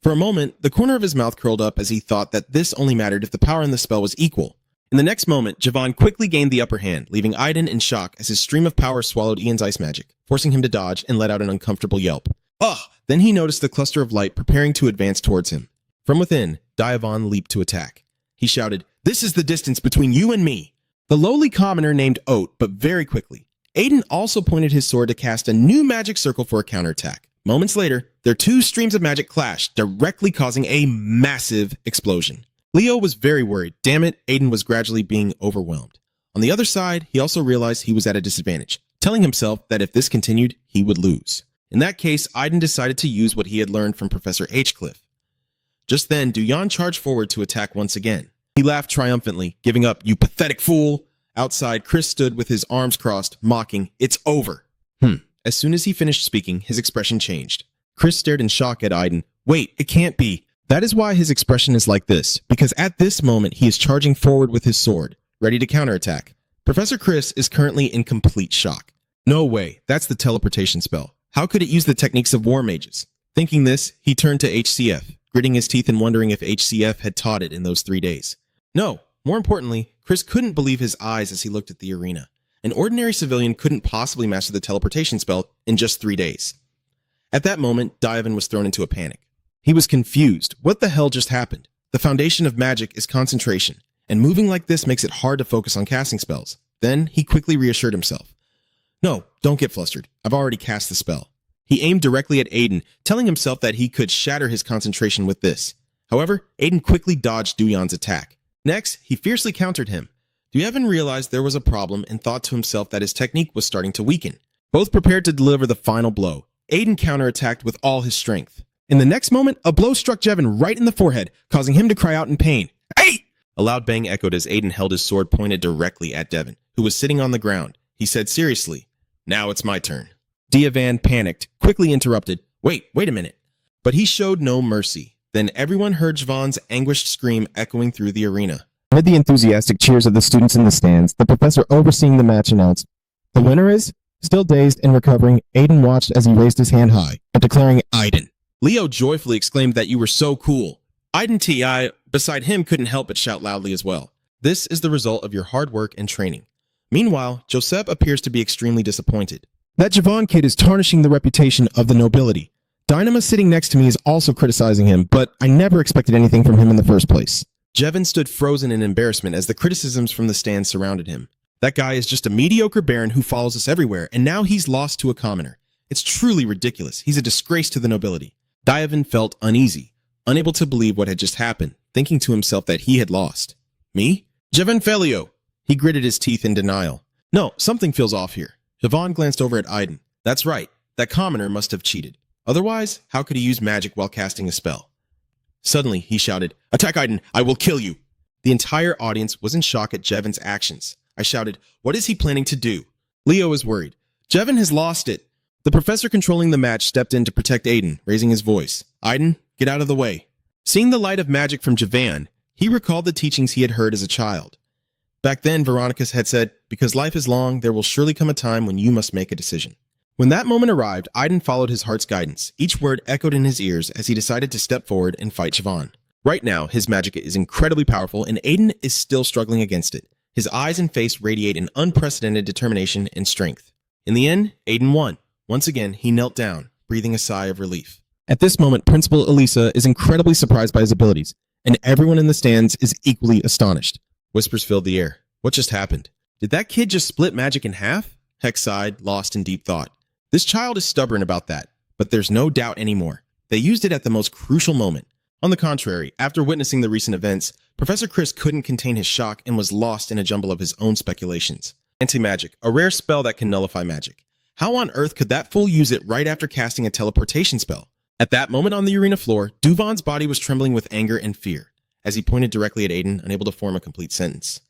Speaker 1: For a moment, the corner of his mouth curled up as he thought that this only mattered if the power in the spell was equal. In the next moment, Javon quickly gained the upper hand, leaving Aiden in shock as his stream of power swallowed Ian's ice magic, forcing him to dodge and let out an uncomfortable yelp. Ugh! Then he noticed the cluster of light preparing to advance towards him. From within, Diavon leaped to attack. He shouted, "This is the distance between you and me." The lowly commoner named Oat, but very quickly. Aiden also pointed his sword to cast a new magic circle for a counterattack. Moments later, their two streams of magic clashed, directly causing a massive explosion. Leo was very worried. Damn it, Aiden was gradually being overwhelmed. On the other side, he also realized he was at a disadvantage, telling himself that if this continued, he would lose. In that case, Aiden decided to use what he had learned from Professor H-Cliff. Just then, Duyan charged forward to attack once again. He laughed triumphantly, giving up, "You pathetic fool!" Outside, Chris stood with his arms crossed, mocking, "It's over." As soon as he finished speaking, his expression changed. Chris stared in shock at Aiden. "Wait, it can't be." That is why his expression is like this, because at this moment he is charging forward with his sword, ready to counterattack. Professor Chris is currently in complete shock. No way, that's the teleportation spell. How could it use the techniques of war mages? Thinking this, he turned to HCF, gritting his teeth and wondering if HCF had taught it in those 3 days. No, more importantly, Chris couldn't believe his eyes as he looked at the arena. An ordinary civilian couldn't possibly master the teleportation spell in just 3 days. At that moment, Divan was thrown into a panic. He was confused. What the hell just happened? The foundation of magic is concentration, and moving like this makes it hard to focus on casting spells. Then he quickly reassured himself. "No, don't get flustered. I've already cast the spell." He aimed directly at Aiden, telling himself that he could shatter his concentration with this. However, Aiden quickly dodged Duyan's attack. Next, he fiercely countered him. Duyan realized there was a problem and thought to himself that his technique was starting to weaken. Both prepared to deliver the final blow. Aiden counterattacked with all his strength. In the next moment, a blow struck Jevin right in the forehead, causing him to cry out in pain. "Hey!" A loud bang echoed as Aiden held his sword pointed directly at Devin, who was sitting on the ground. He said seriously, "Now it's my turn." Diavan panicked, quickly interrupted, Wait a minute." But he showed no mercy. Then everyone heard Javon's anguished scream echoing through the arena.
Speaker 2: Amid the enthusiastic cheers of the students in the stands, the professor overseeing the match announced, "The winner is..." Still dazed and recovering, Aiden watched as he raised his hand high, declaring, "Aiden."
Speaker 1: Leo joyfully exclaimed that you were so cool. Aiden T.I., beside him, couldn't help but shout loudly as well. This is the result of your hard work and training. Meanwhile, Joseph appears to be extremely disappointed. That Javon kid is tarnishing the reputation of the nobility. Dynama sitting next to me is also criticizing him, but I never expected anything from him in the first place. Jevin stood frozen in embarrassment as the criticisms from the stands surrounded him. That guy is just a mediocre baron who follows us everywhere, and now he's lost to a commoner. It's truly ridiculous. He's a disgrace to the nobility. Diavan felt uneasy, unable to believe what had just happened, thinking to himself that he had lost. Me? Jevin Felio! He gritted his teeth in denial. No, something feels off here. Javon glanced over at Aiden. That's right, that commoner must have cheated. Otherwise, how could he use magic while casting a spell? Suddenly, he shouted, "Attack Aiden! I will kill you!" The entire audience was in shock at Jevin's actions. I shouted, "What is he planning to do?" Leo is worried. Jevin has lost it. The professor controlling the match stepped in to protect Aiden, raising his voice. "Aiden, get out of the way." Seeing the light of magic from Javan, he recalled the teachings he had heard as a child. Back then, Veronica had said, "Because life is long, there will surely come a time when you must make a decision." When that moment arrived, Aiden followed his heart's guidance. Each word echoed in his ears as he decided to step forward and fight Javon. Right now, his magic is incredibly powerful, and Aiden is still struggling against it. His eyes and face radiate an unprecedented determination and strength. In the end, Aiden won. Once again, he knelt down, breathing a sigh of relief. At this moment, Principal Elisa is incredibly surprised by his abilities, and everyone in the stands is equally astonished. Whispers filled the air. What just happened? Did that kid just split magic in half? Heck sighed, lost in deep thought. This child is stubborn about that, but there's no doubt anymore. They used it at the most crucial moment. On the contrary, after witnessing the recent events, Professor Chris couldn't contain his shock and was lost in a jumble of his own speculations. Anti-magic, a rare spell that can nullify magic. How on earth could that fool use it right after casting a teleportation spell? At that moment on the arena floor, Duvon's body was trembling with anger and fear, as he pointed directly at Aiden, unable to form a complete sentence.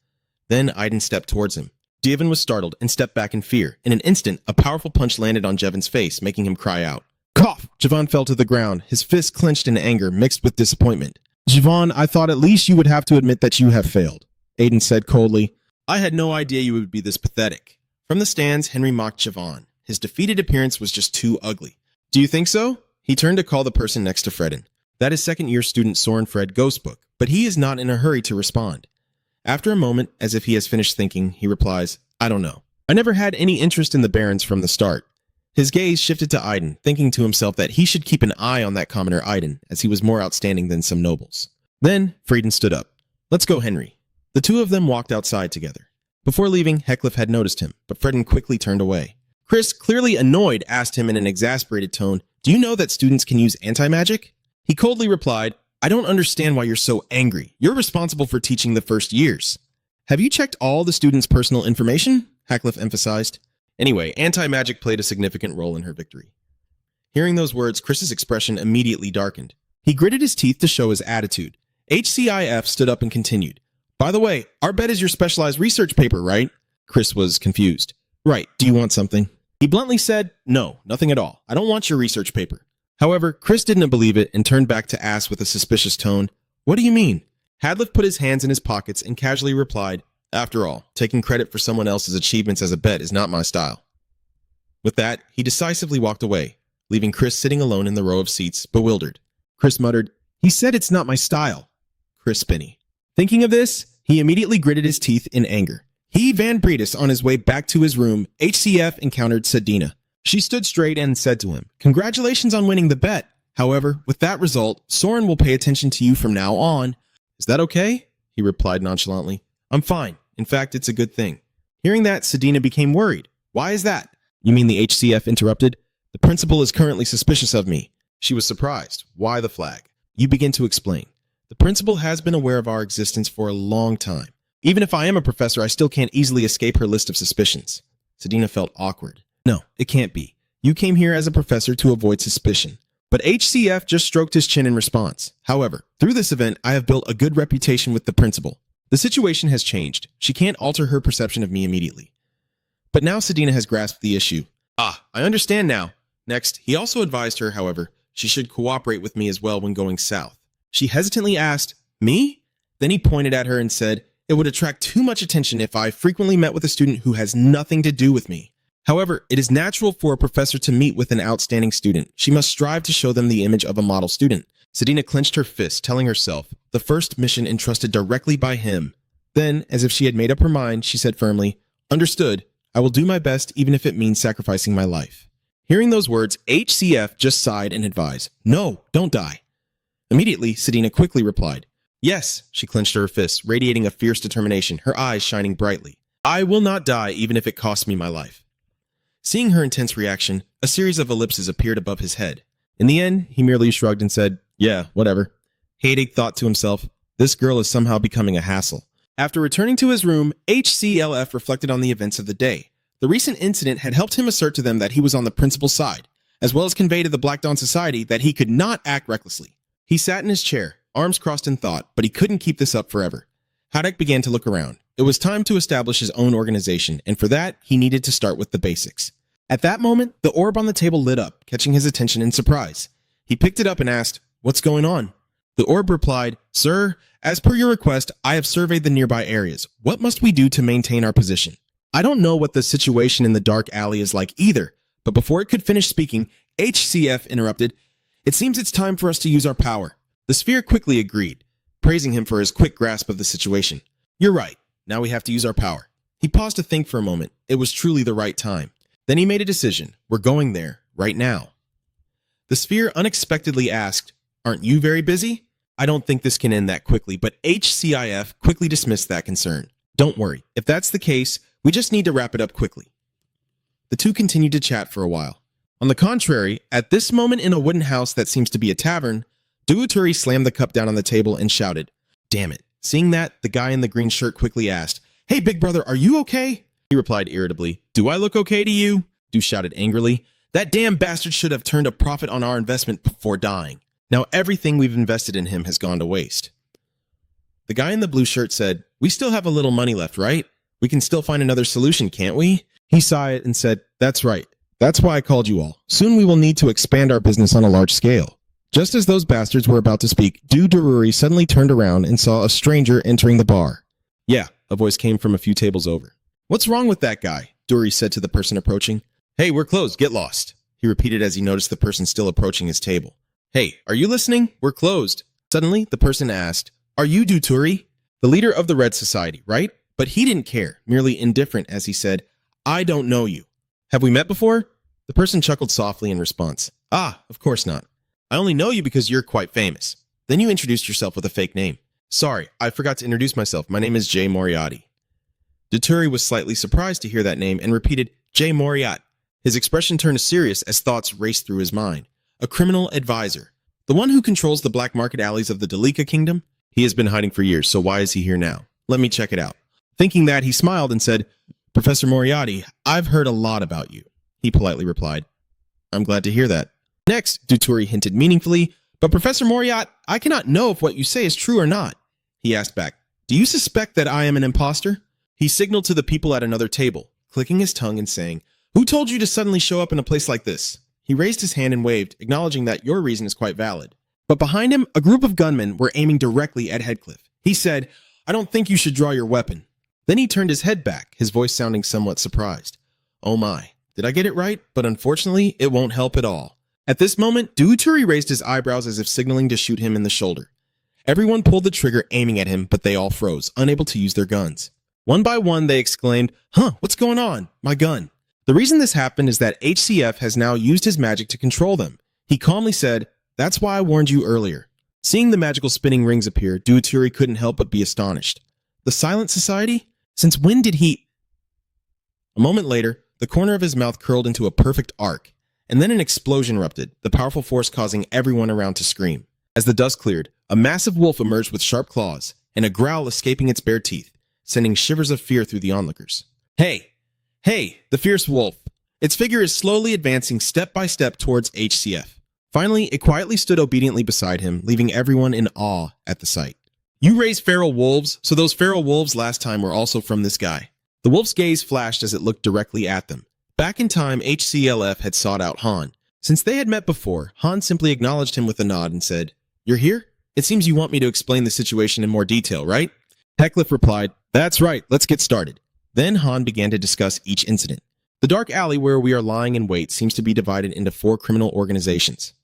Speaker 1: Then Aiden stepped towards him. Devon was startled and stepped back in fear. In an instant, a powerful punch landed on Jevon's face, making him cry out. Cough! Javon fell to the ground, his fists clenched in anger mixed with disappointment. Javon, I thought at least you would have to admit that you have failed. Aiden said coldly. I had no idea you would be this pathetic. From the stands, Henry mocked Javon. His defeated appearance was just too ugly. Do you think so? He turned to call the person next to Fredden. That is second-year student Soren Fred Ghostbook, but he is not in a hurry to respond. After a moment, as if he has finished thinking, he replies, I don't know. I never had any interest in the Barons from the start. His gaze shifted to Aiden, thinking to himself that he should keep an eye on that commoner Aiden, as he was more outstanding than some nobles. Then, Frieden stood up. Let's go, Henry. The two of them walked outside together. Before leaving, Heckliff had noticed him, but Frieden quickly turned away. Chris, clearly annoyed, asked him in an exasperated tone, Do you know that students can use anti-magic? He coldly replied, I don't understand why you're so angry. You're responsible for teaching the first years. Have you checked all the students' personal information? Heckliff emphasized. Anyway, anti-magic played a significant role in her victory. Hearing those words, Chris's expression immediately darkened. He gritted his teeth to show his attitude. HCIF stood up and continued. By the way, our bet is your specialized research paper, right? Chris was confused. Right, do you want something? He bluntly said, No, nothing at all. I don't want your research paper. However, Chris didn't believe it and turned back to ask with a suspicious tone, What do you mean? Hadliff put his hands in his pockets and casually replied, After all, taking credit for someone else's achievements as a bet is not my style. With that, he decisively walked away, leaving Chris sitting alone in the row of seats, bewildered. Chris muttered, He said it's not my style. Chris Spinney. Thinking of this, he immediately gritted his teeth in anger. He, Van Breedis, on his way back to his room, HCF encountered Sedina. She stood straight and said to him, Congratulations on winning the bet. However, with that result, Soren will pay attention to you from now on. Is that okay? He replied nonchalantly. I'm fine. In fact, it's a good thing. Hearing that, Sedina became worried. Why is that? You mean the HCF interrupted? The principal is currently suspicious of me. She was surprised. Why the flag? You begin to explain. The principal has been aware of our existence for a long time. Even if I am a professor, I still can't easily escape her list of suspicions. Sedina felt awkward. No, it can't be. You came here as a professor to avoid suspicion. But HCF just stroked his chin in response. However, through this event, I have built a good reputation with the principal. The situation has changed. She can't alter her perception of me immediately. But now Sedina has grasped the issue. Ah, I understand now. Next, he also advised her, however, she should cooperate with me as well when going south. She hesitantly asked, Me? Then he pointed at her and said, It would attract too much attention if I frequently met with a student who has nothing to do with me. However, it is natural for a professor to meet with an outstanding student. She must strive to show them the image of a model student. Sedina clenched her fist, telling herself, the first mission entrusted directly by him. Then, as if she had made up her mind, she said firmly, Understood. I will do my best even if it means sacrificing my life. Hearing those words, HCF just sighed and advised, No, don't die. Immediately, Sedina quickly replied, Yes, she clenched her fists, radiating a fierce determination, her eyes shining brightly. I will not die even if it costs me my life. Seeing her intense reaction, a series of ellipses appeared above his head. In the end, he merely shrugged and said, Yeah, whatever. Haydig thought to himself, This girl is somehow becoming a hassle. After returning to his room, HCLF reflected on the events of the day. The recent incident had helped him assert to them that he was on the principal's side, as well as convey to the Black Dawn Society that he could not act recklessly. He sat in his chair, arms crossed in thought, but he couldn't keep this up forever. Haddock began to look around. It was time to establish his own organization, and for that, he needed to start with the basics. At that moment, the orb on the table lit up, catching his attention in surprise. He picked it up and asked, What's going on? The orb replied, Sir, as per your request, I have surveyed the nearby areas. What must we do to maintain our position? I don't know what the situation in the dark alley is like either, but before it could finish speaking, HCF interrupted, It seems it's time for us to use our power. The sphere quickly agreed, praising him for his quick grasp of the situation. You're right. Now we have to use our power. He paused to think for a moment. It was truly the right time. Then he made a decision. We're going there, right now. The sphere unexpectedly asked, "Aren't you very busy?" "I don't think this can end that quickly," but HCIF quickly dismissed that concern. "Don't worry. If that's the case, we just need to wrap it up quickly." The two continued to chat for a while. On the contrary, at this moment in a wooden house that seems to be a tavern, Duoturi slammed the cup down on the table and shouted, "Damn it." Seeing that, the guy in the green shirt quickly asked, "Hey, big brother, are you okay?" He replied irritably, "Do I look okay to you?" Du shouted angrily, "That damn bastard should have turned a profit on our investment before dying. Now everything we've invested in him has gone to waste." The guy in the blue shirt said, "We still have a little money left, right? We can still find another solution, can't we?" He sighed and said, "That's right. That's why I called you all. Soon we will need to expand our business on a large scale." Just as those bastards were about to speak, Dururi suddenly turned around and saw a stranger entering the bar. "Yeah," a voice came from a few tables over. "What's wrong with that guy?" Duri said to the person approaching. "Hey, we're closed. Get lost," he repeated as he noticed the person still approaching his table. "Hey, are you listening? We're closed." Suddenly, the person asked, "Are you Duturi?" The leader of the Red Society, right? But he didn't care, merely indifferent as he said, "I don't know you. Have we met before?" The person chuckled softly in response. "Ah, of course not. I only know you because you're quite famous." Then you introduced yourself with a fake name. "Sorry, I forgot to introduce myself. My name is Jay Moriarty." Duturi was slightly surprised to hear that name and repeated, "Jay Moriarty." His expression turned serious as thoughts raced through his mind. A criminal advisor. The one who controls the black market alleys of the Dalika Kingdom? He has been hiding for years, so why is he here now? Let me check it out. Thinking that, he smiled and said, "Professor Moriarty, I've heard a lot about you." He politely replied, "I'm glad to hear that." Next, Duturi hinted meaningfully, "But Professor Moriarty, I cannot know if what you say is true or not." He asked back, "Do you suspect that I am an imposter?" He signaled to the people at another table, clicking his tongue and saying, "Who told you to suddenly show up in a place like this?" He raised his hand and waved, acknowledging that your reason is quite valid. But behind him, a group of gunmen were aiming directly at Headcliff. He said, "I don't think you should draw your weapon." Then he turned his head back, his voice sounding somewhat surprised. "Oh my, did I get it right? But unfortunately, it won't help at all." At this moment, Duuturi raised his eyebrows as if signaling to shoot him in the shoulder. Everyone pulled the trigger aiming at him, but they all froze, unable to use their guns. One by one, they exclaimed, "Huh, what's going on? My gun." The reason this happened is that HCF has now used his magic to control them. He calmly said, "That's why I warned you earlier." Seeing the magical spinning rings appear, Duuturi couldn't help but be astonished. The Silent Society? Since when did he... A moment later, the corner of his mouth curled into a perfect arc, and then an explosion erupted, the powerful force causing everyone around to scream. As the dust cleared, a massive wolf emerged with sharp claws, and a growl escaping its bare teeth, sending shivers of fear through the onlookers. Hey, the fierce wolf. Its figure is slowly advancing step by step towards HCF. Finally, it quietly stood obediently beside him, leaving everyone in awe at the sight. "You raise feral wolves, so those feral wolves last time were also from this guy." The wolf's gaze flashed as it looked directly at them. Back in time, HCLF had sought out Han. Since they had met before, Han simply acknowledged him with a nod and said, "You're here? It seems you want me to explain the situation in more detail, right?" Heckcliff replied, "That's right, let's get started." Then Han began to discuss each incident. The dark alley where we are lying in wait seems to be divided into 4 criminal organizations.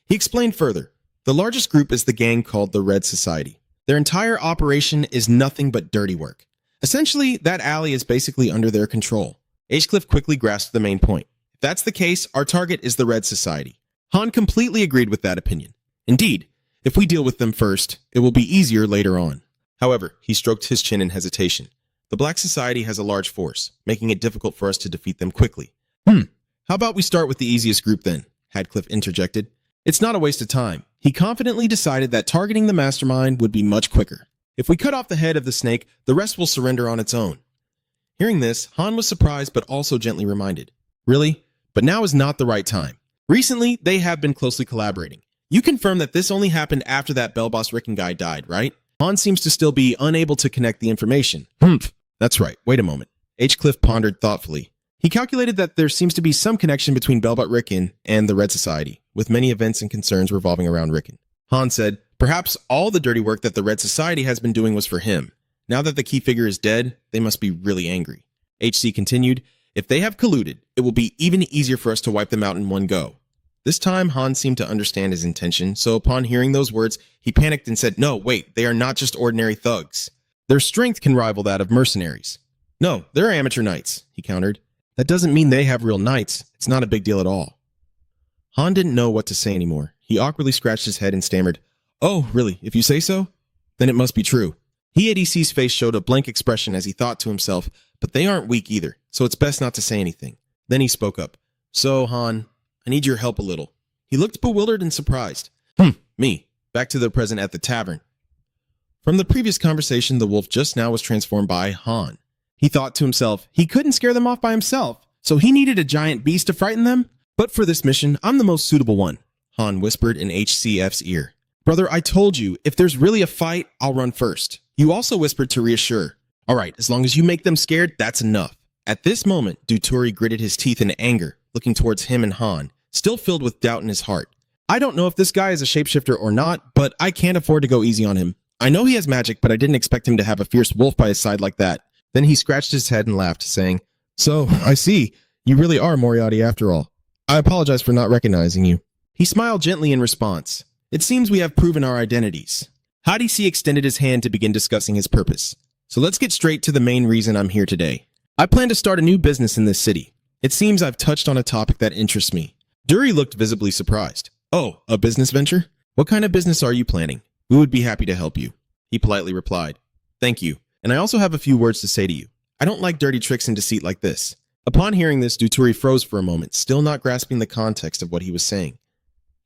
Speaker 1: He explained further, the largest group is the gang called the Red Society. Their entire operation is nothing but dirty work. Essentially, that alley is basically under their control. Heckcliff quickly grasped the main point. If that's the case, our target is the Red Society. Han completely agreed with that opinion. Indeed, if we deal with them first, it will be easier later on. However, he stroked his chin in hesitation. The Black Society has a large force, making it difficult for us to defeat them quickly. How about we start with the easiest group then? Heckcliff interjected. It's not a waste of time. He confidently decided that targeting the mastermind would be much quicker. If we cut off the head of the snake, the rest will surrender on its own. Hearing this, Han was surprised but also gently reminded. Really? But now is not the right time. Recently, they have been closely collaborating. You confirm that this only happened after that Bell Boss Ricken guy died, right? Han seems to still be unable to connect the information. That's right. Wait a moment. Heckcliff pondered thoughtfully. He calculated that there seems to be some connection between Belbot Ricken and the Red Society, with many events and concerns revolving around Ricken. Han said, perhaps all the dirty work that the Red Society has been doing was for him. Now that the key figure is dead, they must be really angry. HC continued, if they have colluded, it will be even easier for us to wipe them out in one go. This time, Han seemed to understand his intention, so upon hearing those words, he panicked and said, no, wait, they are not just ordinary thugs. Their strength can rival that of mercenaries. No, they're amateur knights, he countered. That doesn't mean they have real knights. It's not a big deal at all. Han didn't know what to say anymore. He awkwardly scratched his head and stammered, "Oh, really? If you say so? Then it must be true." HEADC's face showed a blank expression as he thought to himself, but they aren't weak either, so it's best not to say anything. Then he spoke up. "So, Han, I need your help a little." He looked bewildered and surprised. Me. Back to the present at the tavern." From the previous conversation, the wolf just now was transformed by Han. He thought to himself, he couldn't scare them off by himself, so he needed a giant beast to frighten them? "But for this mission, I'm the most suitable one," Han whispered in HCF's ear. "Brother, I told you, if there's really a fight, I'll run first." You also whispered to reassure. "All right, as long as you make them scared, that's enough." At this moment, Duturi gritted his teeth in anger, looking towards him and Han, still filled with doubt in his heart. "I don't know if this guy is a shapeshifter or not, but I can't afford to go easy on him. I know he has magic, but I didn't expect him to have a fierce wolf by his side like that." Then he scratched his head and laughed, saying, "So, I see. You really are Moriarty after all. I apologize for not recognizing you." He smiled gently in response. "It seems we have proven our identities." HEADC extended his hand to begin discussing his purpose. "So let's get straight to the main reason I'm here today. I plan to start a new business in this city. It seems I've touched on a topic that interests me." Duri looked visibly surprised. "Oh, a business venture? What kind of business are you planning? We would be happy to help you." He politely replied, "Thank you, and I also have a few words to say to you. I don't like dirty tricks and deceit like this." Upon hearing this, Duturi froze for a moment, still not grasping the context of what he was saying.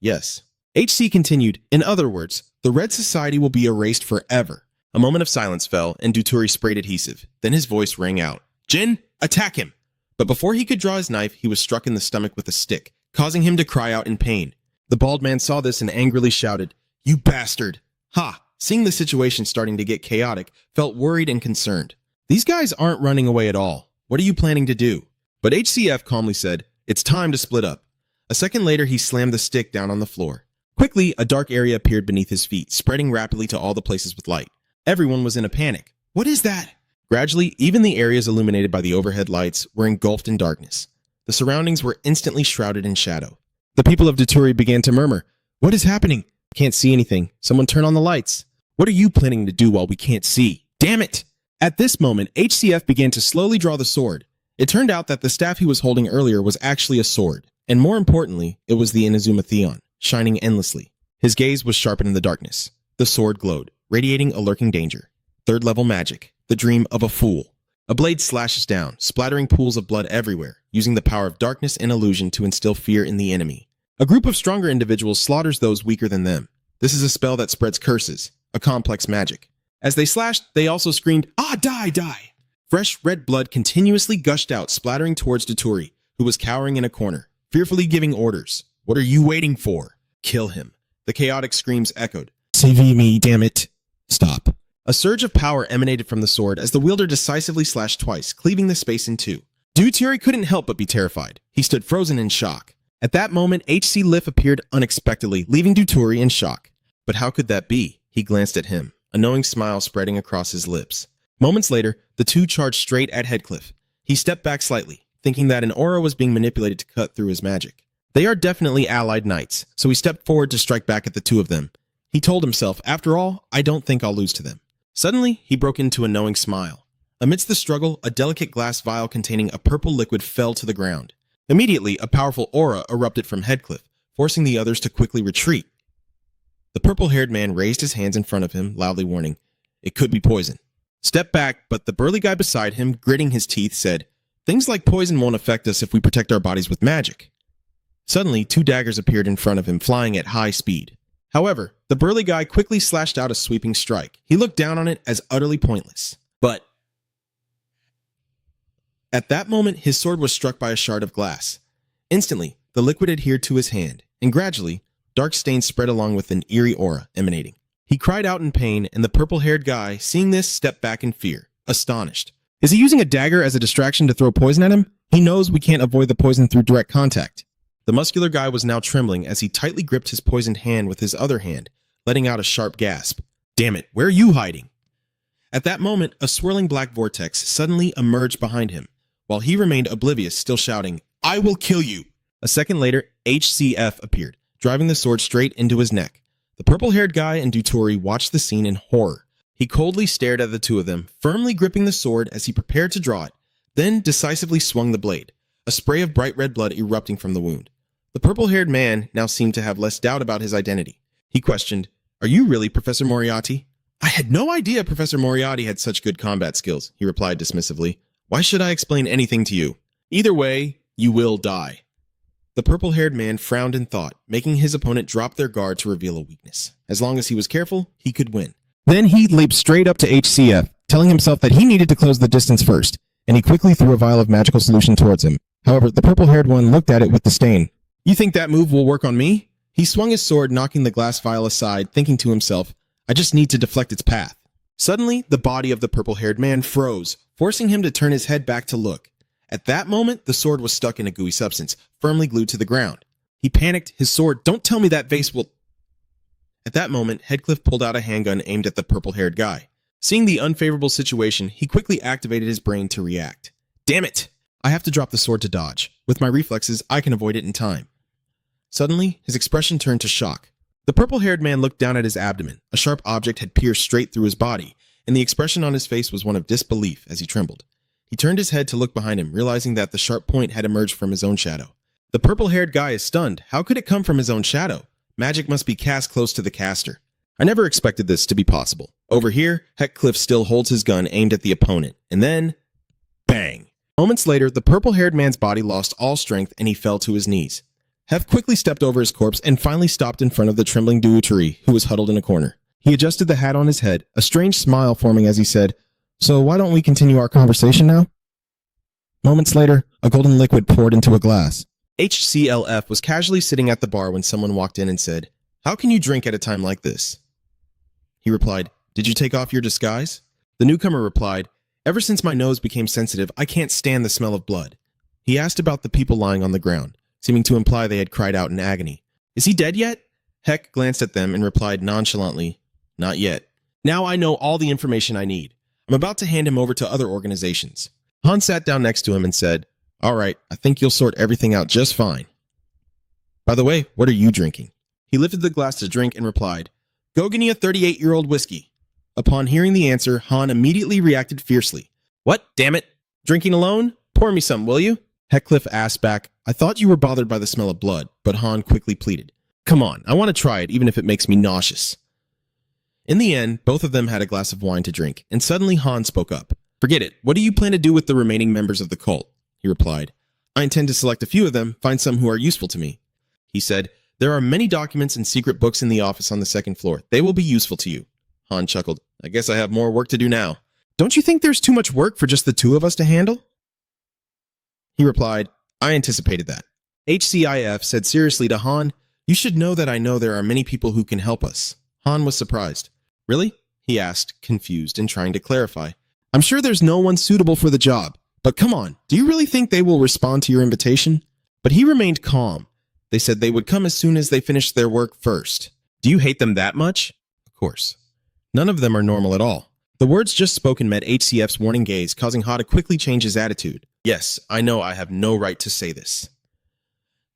Speaker 1: "Yes." HC continued, "In other words, the Red Society will be erased forever." A moment of silence fell, and Duturi sprayed adhesive. Then his voice rang out, "Jin, attack him!" But before he could draw his knife, he was struck in the stomach with a stick, causing him to cry out in pain. The bald man saw this and angrily shouted, "You bastard!" Ha! Seeing the situation starting to get chaotic, felt worried and concerned. "These guys aren't running away at all. What are you planning to do?" But HCF calmly said, "It's time to split up." A second later, he slammed the stick down on the floor. Quickly, a dark area appeared beneath his feet, spreading rapidly to all the places with light. Everyone was in a panic. "What is that?" Gradually, even the areas illuminated by the overhead lights were engulfed in darkness. The surroundings were instantly shrouded in shadow. The people of Duturi began to murmur, "What is happening? Can't see anything. Someone turn on the lights." "What are you planning to do while we can't see? Damn it!" At this moment, HCF began to slowly draw the sword. It turned out that the staff he was holding earlier was actually a sword, and more importantly, it was the Inazuma Theon, shining endlessly. His gaze was sharpened in the darkness. The sword glowed, radiating a lurking danger. Third-level magic, the dream of a fool. A blade slashes down, splattering pools of blood everywhere, using the power of darkness and illusion to instill fear in the enemy. A group of stronger individuals slaughters those weaker than them. This is a spell that spreads curses, a complex magic. As they slashed, they also screamed, "Ah, die, die!" Fresh red blood continuously gushed out, splattering towards Duturi, who was cowering in a corner, fearfully giving orders. "What are you waiting for? Kill him." The chaotic screams echoed. "Save me, damn it." "Stop." A surge of power emanated from the sword as the wielder decisively slashed twice, cleaving the space in two. Duturi couldn't help but be terrified. He stood frozen in shock. At that moment, HC Lif appeared unexpectedly, leaving Duturi in shock. But how could that be? He glanced at him, a knowing smile spreading across his lips. Moments later, the two charged straight at Headcliff. He stepped back slightly, thinking that an aura was being manipulated to cut through his magic. They are definitely allied knights, so he stepped forward to strike back at the two of them. He told himself, after all, I don't think I'll lose to them. Suddenly, he broke into a knowing smile. Amidst the struggle, a delicate glass vial containing a purple liquid fell to the ground. Immediately, a powerful aura erupted from Headcliff, forcing the others to quickly retreat. The purple-haired man raised his hands in front of him, loudly warning, "It could be poison." Step back, but the burly guy beside him, gritting his teeth, said, "Things like poison won't affect us if we protect our bodies with magic." Suddenly, two daggers appeared in front of him, flying at high speed. However, the burly guy quickly slashed out a sweeping strike. He looked down on it as utterly pointless. But at that moment, his sword was struck by a shard of glass. Instantly, the liquid adhered to his hand, and gradually, dark stains spread along with an eerie aura emanating. He cried out in pain, and the purple-haired guy, seeing this, stepped back in fear, astonished. Is he using a dagger as a distraction to throw poison at him? He knows we can't avoid the poison through direct contact. The muscular guy was now trembling as he tightly gripped his poisoned hand with his other hand, letting out a sharp gasp. "Damn it, where are you hiding?" At that moment, a swirling black vortex suddenly emerged behind him, while he remained oblivious, still shouting, "I will kill you!" A second later, HCF appeared, driving the sword straight into his neck. The purple-haired guy and Duturi watched the scene in horror. He coldly stared at the two of them, firmly gripping the sword as he prepared to draw it, then decisively swung the blade, a spray of bright red blood erupting from the wound. The purple-haired man now seemed to have less doubt about his identity. He questioned, "Are you really Professor Moriarty?" "I had no idea Professor Moriarty had such good combat skills," he replied dismissively. "Why should I explain anything to you? Either way, you will die." The purple-haired man frowned in thought, making his opponent drop their guard to reveal a weakness. As long as he was careful, he could win.
Speaker 2: Then he leaped straight up to HCF, telling himself that he needed to close the distance first, and he quickly threw a vial of magical solution towards him. However, the purple-haired one looked at it with disdain.
Speaker 1: "You think that move will work on me?" He swung his sword, knocking the glass vial aside, thinking to himself, "I just need to deflect its path." Suddenly, the body of the purple-haired man froze, forcing him to turn his head back to look. At that moment, the sword was stuck in a gooey substance, firmly glued to the ground. He panicked, his sword, "Don't tell me that vase will..." At that moment, Heathcliff pulled out a handgun aimed at the purple-haired guy. Seeing the unfavorable situation, he quickly activated his brain to react. "Damn it! I have to drop the sword to dodge. With my reflexes, I can avoid it in time." Suddenly, his expression turned to shock. The purple-haired man looked down at his abdomen. A sharp object had pierced straight through his body, and the expression on his face was one of disbelief as he trembled. He turned his head to look behind him, realizing that the sharp point had emerged from his own shadow. The purple-haired guy is stunned. How could it come from his own shadow? Magic must be cast close to the caster. I never expected this to be possible. Over here, Heathcliff still holds his gun aimed at the opponent, and then... bang! Moments later, the purple-haired man's body lost all strength and he fell to his knees. Hef quickly stepped over his corpse and finally stopped in front of the trembling Duutari, who was huddled in a corner. He adjusted the hat on his head, a strange smile forming as he said, "So why don't we continue our conversation now?" Moments later, a golden liquid poured into a glass. HCLF was casually sitting at the bar when someone walked in and said, "How can you drink at a time like this?" He replied, "Did you take off your disguise?" The newcomer replied, "Ever since my nose became sensitive, I can't stand the smell of blood." He asked about the people lying on the ground, seeming to imply they had cried out in agony. "Is he dead yet?" Heck glanced at them and replied nonchalantly, "Not yet. Now I know all the information I need. I'm about to hand him over to other organizations." Han sat down next to him and said, "All right, I think you'll sort everything out just fine. By the way, what are you drinking?" He lifted the glass to drink and replied, "Gogania 38-year-old whiskey." Upon hearing the answer, Han immediately reacted fiercely. "What, damn it? Drinking alone? Pour me some, will you?" Heathcliff asked back, "I thought you were bothered by the smell of blood," but Han quickly pleaded, "Come on, I want to try it even if it makes me nauseous." In the end, both of them had a glass of wine to drink, and suddenly Han spoke up. "Forget it. What do you plan to do with the remaining members of the cult?" He replied, "I intend to select a few of them, find some who are useful to me." He said, "There are many documents and secret books in the office on the second floor. They will be useful to you." Han chuckled, "I guess I have more work to do now." "Don't you think there's too much work for just the two of us to handle?" He replied, "I anticipated that." HCIF said seriously to Han, "You should know that I know there are many people who can help us." Han was surprised. "Really?" he asked, confused and trying to clarify. "I'm sure there's no one suitable for the job. But come on, do you really think they will respond to your invitation?" But he remained calm. They said they would come as soon as they finished their work first. "Do you hate them that much?" Of course. None of them are normal at all. The words just spoken met HCF's warning gaze, causing Ha to quickly change his attitude. "Yes, I know I have no right to say this."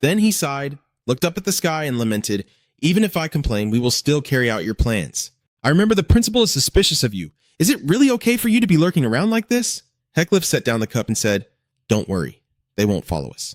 Speaker 1: Then he sighed, looked up at the sky and lamented, "Even if I complain, we will still carry out your plans. I remember the principal is suspicious of you. Is it really okay for you to be lurking around like this?" Heathcliff set down the cup and said, "Don't worry, they won't follow us."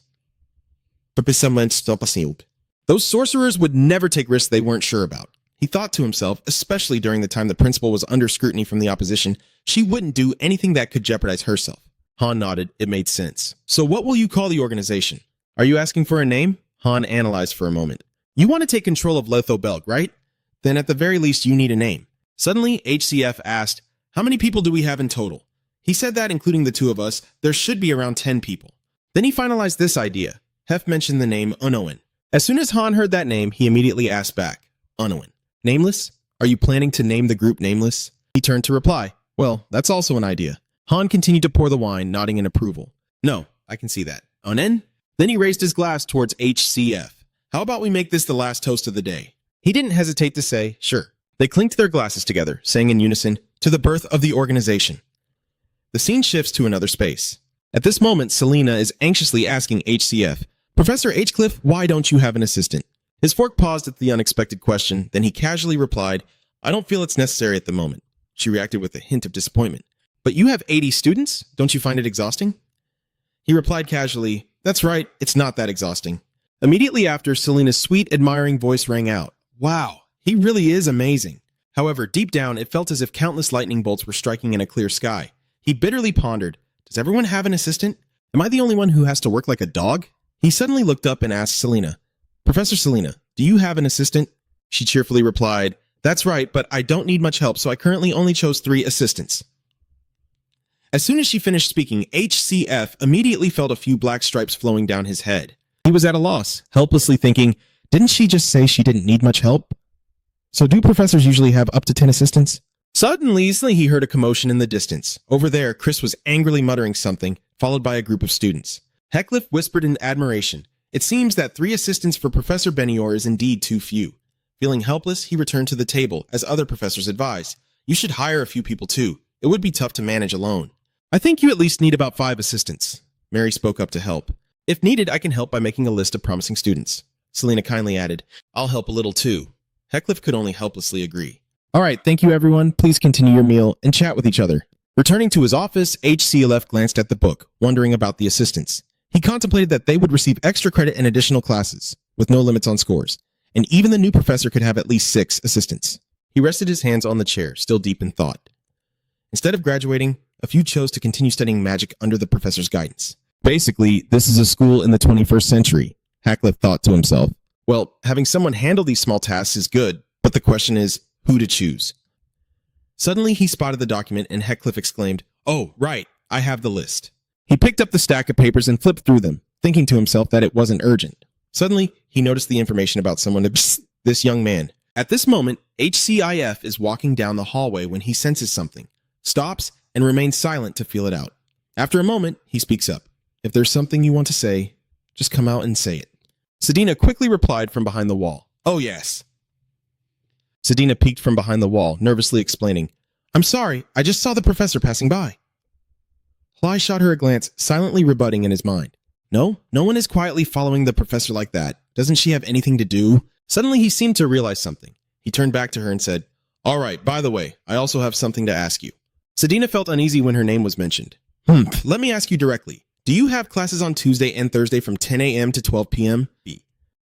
Speaker 1: Those sorcerers would never take risks they weren't sure about. He thought to himself, especially during the time the principal was under scrutiny from the opposition, she wouldn't do anything that could jeopardize herself. Han nodded. It made sense. "So what will you call the organization? Are you asking for a name?" Han analyzed for a moment. "You want to take control of Letho Belg, right? Then at the very least you need a name." Suddenly, HCF asked, "How many people do we have in total?" He said that, including the two of us, there should be around 10 people. Then he finalized this idea. Hef mentioned the name Unowen. As soon as Han heard that name, he immediately asked back, "Unowen. Nameless? Are you planning to name the group Nameless?" He turned to reply, "Well, that's also an idea." Han continued to pour the wine, nodding in approval. "No, I can see that. Onen?" Then he raised his glass towards HCF. "How about we make this the last toast of the day?" He didn't hesitate to say, "Sure." They clinked their glasses together, saying in unison, "To the birth of the organization." The scene shifts to another space. At this moment, Selena is anxiously asking HCF, "Professor Heathcliff, why don't you have an assistant?" His fork paused at the unexpected question, then he casually replied, "I don't feel it's necessary at the moment." She reacted with a hint of disappointment. "But you have 80 students? Don't you find it exhausting?" He replied casually, "That's right, it's not that exhausting. Immediately after, Selena's sweet, admiring voice rang out. Wow, he really is amazing. However, deep down, it felt as if countless lightning bolts were striking in a clear sky. He bitterly pondered, does everyone have an assistant? Am I the only one who has to work like a dog? He suddenly looked up and asked Selena, Professor Selena, do you have an assistant? She cheerfully replied, that's right, but I don't need much help, so I currently only chose 3 assistants. As soon as she finished speaking, HCF immediately felt a few black stripes flowing down his head. He was at a loss, helplessly thinking, didn't she just say she didn't need much help? So do professors usually have up to 10 assistants? Suddenly, he heard a commotion in the distance. Over there, Chris was angrily muttering something, followed by a group of students. Heathcliff whispered in admiration, it seems that 3 assistants for Professor Benior is indeed too few. Feeling helpless, he returned to the table, as other professors advised. You should hire a few people too. It would be tough to manage alone. I think you at least need about 5 assistants. Mary spoke up to help. If needed, I can help by making a list of promising students. Selena kindly added, I'll help a little too. Heathcliff could only helplessly agree. All right, thank you everyone. Please continue your meal and chat with each other. Returning to his office, HCLF glanced at the book, wondering about the assistants. He contemplated that they would receive extra credit in additional classes, with no limits on scores, and even the new professor could have at least 6 assistants. He rested his hands on the chair, still deep in thought. Instead of graduating, a few chose to continue studying magic under the professor's guidance. Basically, this is a school in the 21st century, Heathcliff thought to himself. Well, having someone handle these small tasks is good, but the question is, who to choose? Suddenly, he spotted the document and Heathcliff exclaimed, oh, right, I have the list. He picked up the stack of papers and flipped through them, thinking to himself that it wasn't urgent. Suddenly, he noticed the information about someone, this young man. At this moment, HCIF is walking down the hallway when he senses something, stops, and remains silent to feel it out. After a moment, he speaks up. If there's something you want to say, just come out and say it. Sedina quickly replied from behind the wall. Oh, yes. Sedina peeked from behind the wall, nervously explaining, I'm sorry, I just saw the professor passing by. Hly shot her a glance, silently rebutting in his mind. No one is quietly following the professor like that. Doesn't she have anything to do? Suddenly, he seemed to realize something. He turned back to her and said, all right, by the way, I also have something to ask you. Sedina felt uneasy when her name was mentioned. Let me ask you directly. Do you have classes on Tuesday and Thursday from 10 a.m. to 12 p.m.?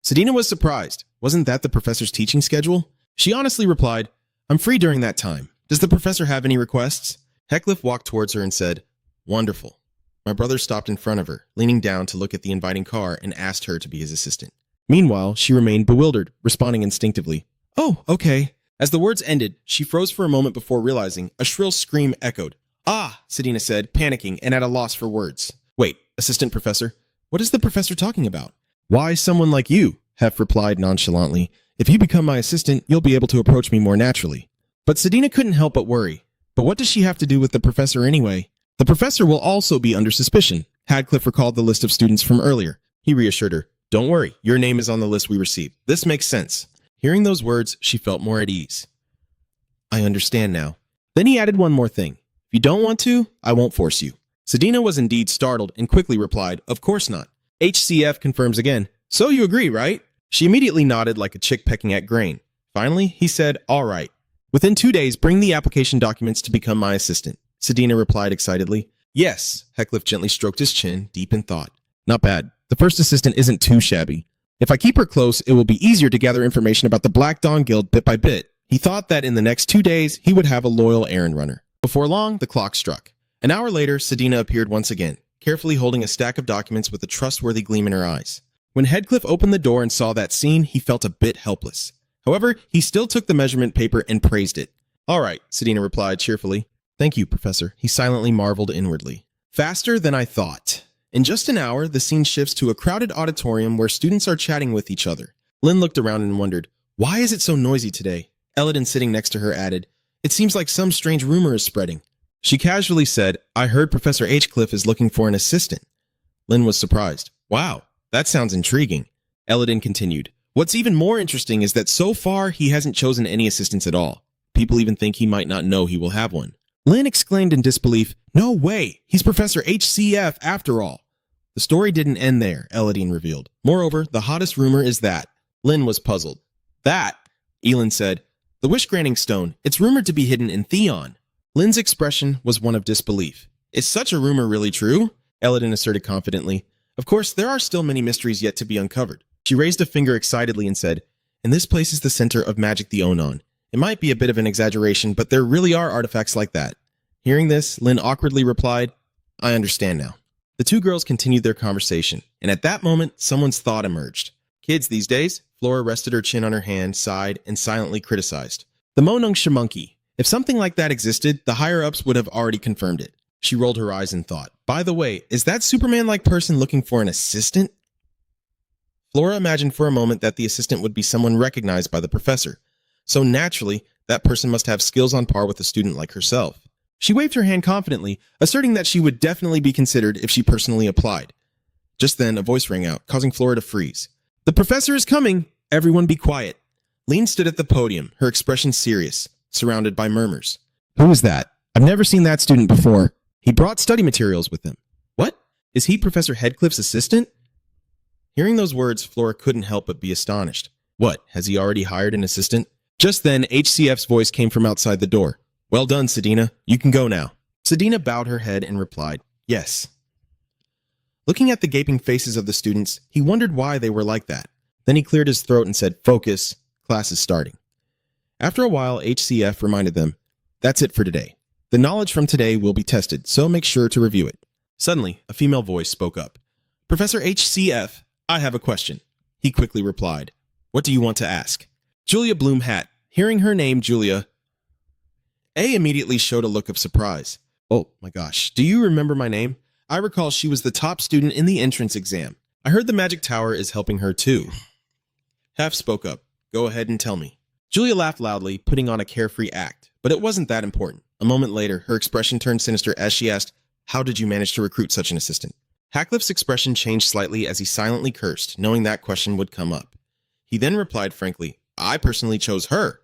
Speaker 1: Sedina was surprised. Wasn't that the professor's teaching schedule? She honestly replied, I'm free during that time. Does the professor have any requests? Heathcliff walked towards her and said, wonderful. My brother stopped in front of her, leaning down to look at the inviting car and asked her to be his assistant. Meanwhile, she remained bewildered, responding instinctively, oh, okay. As the words ended, she froze for a moment before realizing a shrill scream echoed. Ah, Sedina said, panicking and at a loss for words. Wait, assistant professor, what is the professor talking about? Why someone like you? Hef replied nonchalantly. If you become my assistant, you'll be able to approach me more naturally. But Sedina couldn't help but worry. But what does she have to do with the professor anyway? The professor will also be under suspicion. Heathcliff recalled the list of students from earlier. He reassured her, don't worry, your name is on the list we received. This makes sense. Hearing those words, she felt more at ease. I understand now. Then he added one more thing. If you don't want to, I won't force you. Sedina was indeed startled and quickly replied, of course not. HCF confirms again, so you agree, right? She immediately nodded like a chick pecking at grain. Finally, he said, all right. Within 2 days, bring the application documents to become my assistant. Sedina replied excitedly. Yes, Heathcliff gently stroked his chin, deep in thought. Not bad. The first assistant isn't too shabby. If I keep her close, it will be easier to gather information about the Black Dawn Guild bit by bit. He thought that in the next 2 days, he would have a loyal errand runner. Before long, the clock struck. An hour later, Sedina appeared once again, carefully holding a stack of documents with a trustworthy gleam in her eyes. When Heathcliff opened the door and saw that scene, he felt a bit helpless. However, he still took the measurement paper and praised it. All right, Sedina replied cheerfully. Thank you, Professor. He silently marveled inwardly. Faster than I thought. In just an hour, the scene shifts to a crowded auditorium where students are chatting with each other. Lynn looked around and wondered, why is it so noisy today? Elodin, sitting next to her, added, it seems like some strange rumor is spreading. She casually said, I heard Professor Heathcliff is looking for an assistant. Lynn was surprised. Wow, that sounds intriguing. Elodin continued, what's even more interesting is that so far he hasn't chosen any assistants at all. People even think he might not know he will have one. Lynn exclaimed in disbelief, no way, he's Professor HCF after all. The story didn't end there, Elodin revealed. Moreover, the hottest rumor is that. Lynn was puzzled. That, Elin said, the wish-granting stone, it's rumored to be hidden in Theon. Lynn's expression was one of disbelief. Is such a rumor really true? Elodin asserted confidently. Of course, there are still many mysteries yet to be uncovered. She raised a finger excitedly and said, "And this place is the center of magic the Onan. It might be a bit of an exaggeration, but there really are artifacts like that." Hearing this, Lynn awkwardly replied, "I understand now." The two girls continued their conversation, and at that moment, someone's thought emerged. Kids these days, Flora rested her chin on her hand, sighed, and silently criticized. The Monung Shamonkey. If something like that existed, the higher-ups would have already confirmed it. She rolled her eyes and thought, "By the way, is that Superman-like person looking for an assistant?" Flora imagined for a moment that the assistant would be someone recognized by the professor. So naturally, that person must have skills on par with a student like herself. She waved her hand confidently, asserting that she would definitely be considered if she personally applied. Just then, a voice rang out, causing Flora to freeze. "The professor is coming! Everyone be quiet." Lean stood at the podium, her expression serious, surrounded by murmurs.
Speaker 2: Who is that? I've never seen that student before.
Speaker 1: He brought study materials with him. What? Is he Professor Headcliffe's assistant? Hearing those words, Flora couldn't help but be astonished. What, has he already hired an assistant? Just then, HCF's voice came from outside the door. "Well done, Sedina. You can go now." Sedina bowed her head and replied, "Yes." Looking at the gaping faces of the students, he wondered why they were like that. Then he cleared his throat and said, "Focus. Class is starting." After a while, HCF reminded them, "That's it for today. The knowledge from today will be tested, so make sure to review it." Suddenly, a female voice spoke up. "Professor HCF, I have a question." He quickly replied, "What do you want to ask?" Julia Bloomhat. Hearing her name, Julia, A immediately showed a look of surprise. "Oh my gosh, do you remember my name? I recall she was the top student in the entrance exam. I heard the Magic Tower is helping her too." Hef spoke up. "Go ahead and tell me." Julia laughed loudly, putting on a carefree act, but it wasn't that important. A moment later, her expression turned sinister as she asked, "How did you manage to recruit such an assistant?" Hackliff's expression changed slightly as he silently cursed, knowing that question would come up. He then replied frankly, "I personally chose her."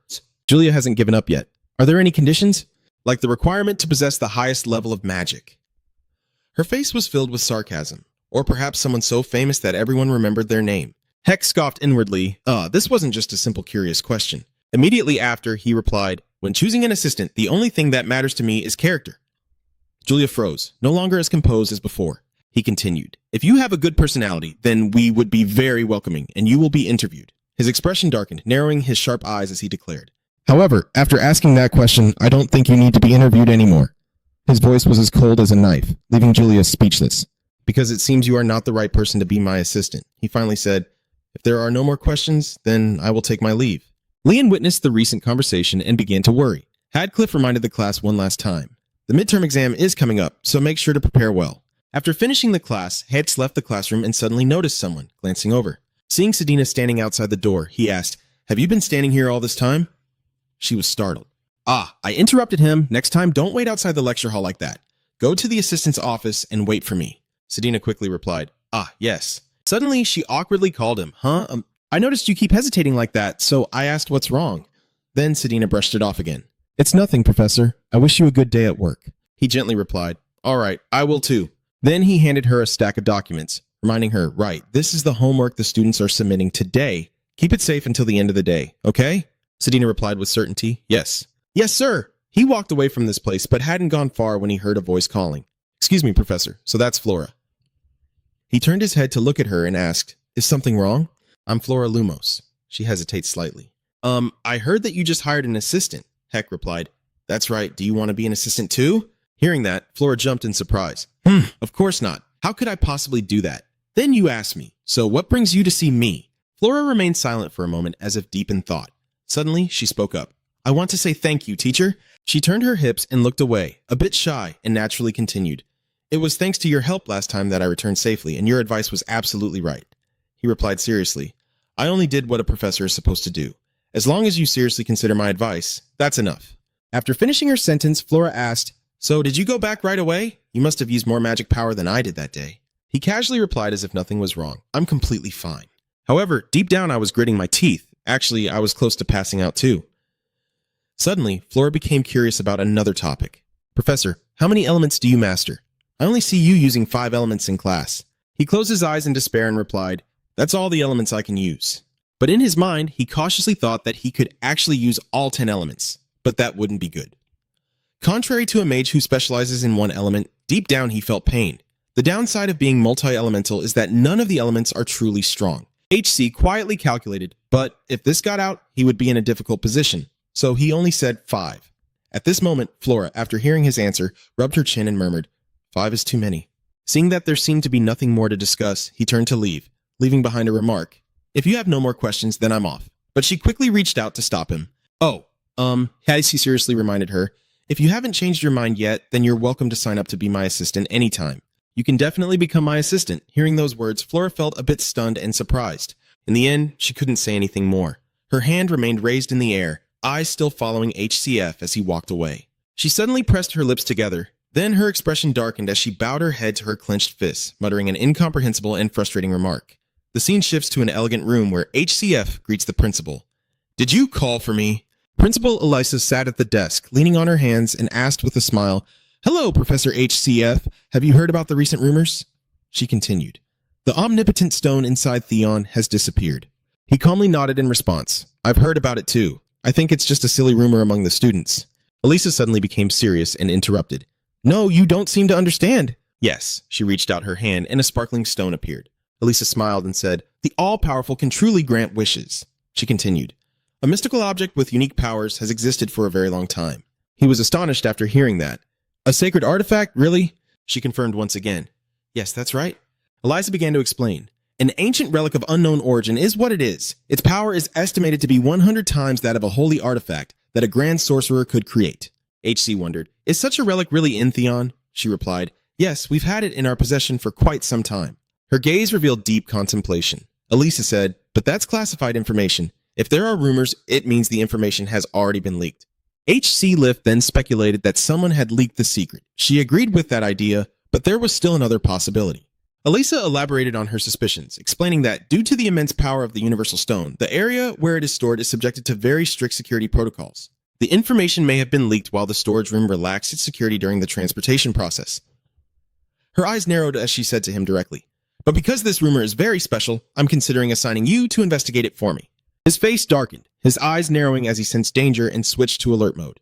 Speaker 2: Julia hasn't given up yet. Are there any conditions?
Speaker 1: Like the requirement to possess the highest level of magic. Her face was filled with sarcasm, or perhaps someone so famous that everyone remembered their name. Heck scoffed inwardly, this wasn't just a simple curious question. Immediately after, he replied, "When choosing an assistant, the only thing that matters to me is character." Julia froze, no longer as composed as before. He continued, "If you have a good personality, then we would be very welcoming, and you will be interviewed." His expression darkened, narrowing his sharp eyes as he declared,
Speaker 2: However, after asking that question, I don't think you need to be interviewed anymore. His voice was as cold as a knife, leaving Julia speechless.
Speaker 1: "Because it seems you are not the right person to be my assistant," he finally said. "If there are no more questions, then I will take my leave." Leon witnessed the recent conversation and began to worry. Hadcliffe reminded the class one last time. "The midterm exam is coming up, so make sure to prepare well." After finishing the class, Heads left the classroom and suddenly noticed someone, glancing over. Seeing Sedina standing outside the door, he asked, "Have you been standing here all this time?" She was startled. "Ah, I interrupted him. Next time, don't wait outside the lecture hall like that. Go to the assistant's office and wait for me." Sedina quickly replied, "Ah, yes." Suddenly, she awkwardly called him. I noticed you keep hesitating like that, so I asked what's wrong." Then Sedina brushed it off again.
Speaker 2: It's nothing, Professor. I wish you a good day at work.
Speaker 1: He gently replied, "All right, I will too." Then he handed her a stack of documents, reminding her, "Right, this is the homework the students are submitting today. Keep it safe until the end of the day, okay?" Sedina replied with certainty, "Yes." "Yes, sir." He walked away from this place, but hadn't gone far when he heard a voice calling. "Excuse me, Professor, so that's Flora." He turned his head to look at her and asked, "Is something wrong?" "I'm Flora Lumos." She hesitates slightly. I heard that you just hired an assistant," Heck replied. "That's right. Do you want to be an assistant too?" Hearing that, Flora jumped in surprise. Of course not. How could I possibly do that?" "Then you asked me. So what brings you to see me?" Flora remained silent for a moment as if deep in thought. Suddenly, she spoke up. "I want to say thank you, teacher." She turned her hips and looked away, a bit shy, and naturally continued. "It was thanks to your help last time that I returned safely, and your advice was absolutely right." He replied seriously, "I only did what a professor is supposed to do. As long as you seriously consider my advice, that's enough." After finishing her sentence, Flora asked, "So did you go back right away? You must have used more magic power than I did that day." He casually replied as if nothing was wrong. "I'm completely fine." However, deep down I was gritting my teeth. Actually, I was close to passing out too. Suddenly, Flora became curious about another topic. "Professor, how many elements do you master? I only see you using 5 elements in class." He closed his eyes in despair and replied, "That's all the elements I can use." But in his mind, he cautiously thought that he could actually use all 10 elements, but that wouldn't be good. Contrary to a mage who specializes in one element, deep down he felt pain. The downside of being multi-elemental is that none of the elements are truly strong. HC quietly calculated, but if this got out, he would be in a difficult position, so he only said 5. At this moment, Flora, after hearing his answer, rubbed her chin and murmured, 5 is too many. Seeing that there seemed to be nothing more to discuss, he turned to leave, leaving behind a remark. If you have no more questions, then I'm off. But she quickly reached out to stop him. HC seriously reminded her, if you haven't changed your mind yet, then you're welcome to sign up to be my assistant anytime. You can definitely become my assistant. Hearing those words, Flora felt a bit stunned and surprised. In the end, she couldn't say anything more. Her hand remained raised in the air, eyes still following HCF as he walked away. She suddenly pressed her lips together. Then her expression darkened as she bowed her head to her clenched fists, muttering an incomprehensible and frustrating remark. The scene shifts to an elegant room where HCF greets the principal. Did you call for me? Principal Elisa sat at the desk, leaning on her hands, and asked with a smile, Hello, Professor HCF. Have you heard about the recent rumors? She continued. The omnipotent stone inside Theon has disappeared. He calmly nodded in response. I've heard about it too. I think it's just a silly rumor among the students. Elisa suddenly became serious and interrupted. No, you don't seem to understand. Yes, she reached out her hand and a sparkling stone appeared. Elisa smiled and said, The all-powerful can truly grant wishes. She continued. A mystical object with unique powers has existed for a very long time. He was astonished after hearing that. A sacred artifact, really? She confirmed once again. Yes, that's right. Eliza began to explain. An ancient relic of unknown origin is what it is. Its power is estimated to be 100 times that of a holy artifact that a grand sorcerer could create. HC wondered, Is such a relic really in Theon? She replied, Yes, we've had it in our possession for quite some time. Her gaze revealed deep contemplation. Elisa said, But that's classified information. If there are rumors, it means the information has already been leaked. HC Lift then speculated that someone had leaked the secret. She agreed with that idea, but there was still another possibility. Elisa elaborated on her suspicions, explaining that due to the immense power of the Universal Stone, the area where it is stored is subjected to very strict security protocols. The information may have been leaked while the storage room relaxed its security during the transportation process. Her eyes narrowed as she said to him directly, But because this rumor is very special, I'm considering assigning you to investigate it for me. His face darkened, his eyes narrowing as he sensed danger and switched to alert mode.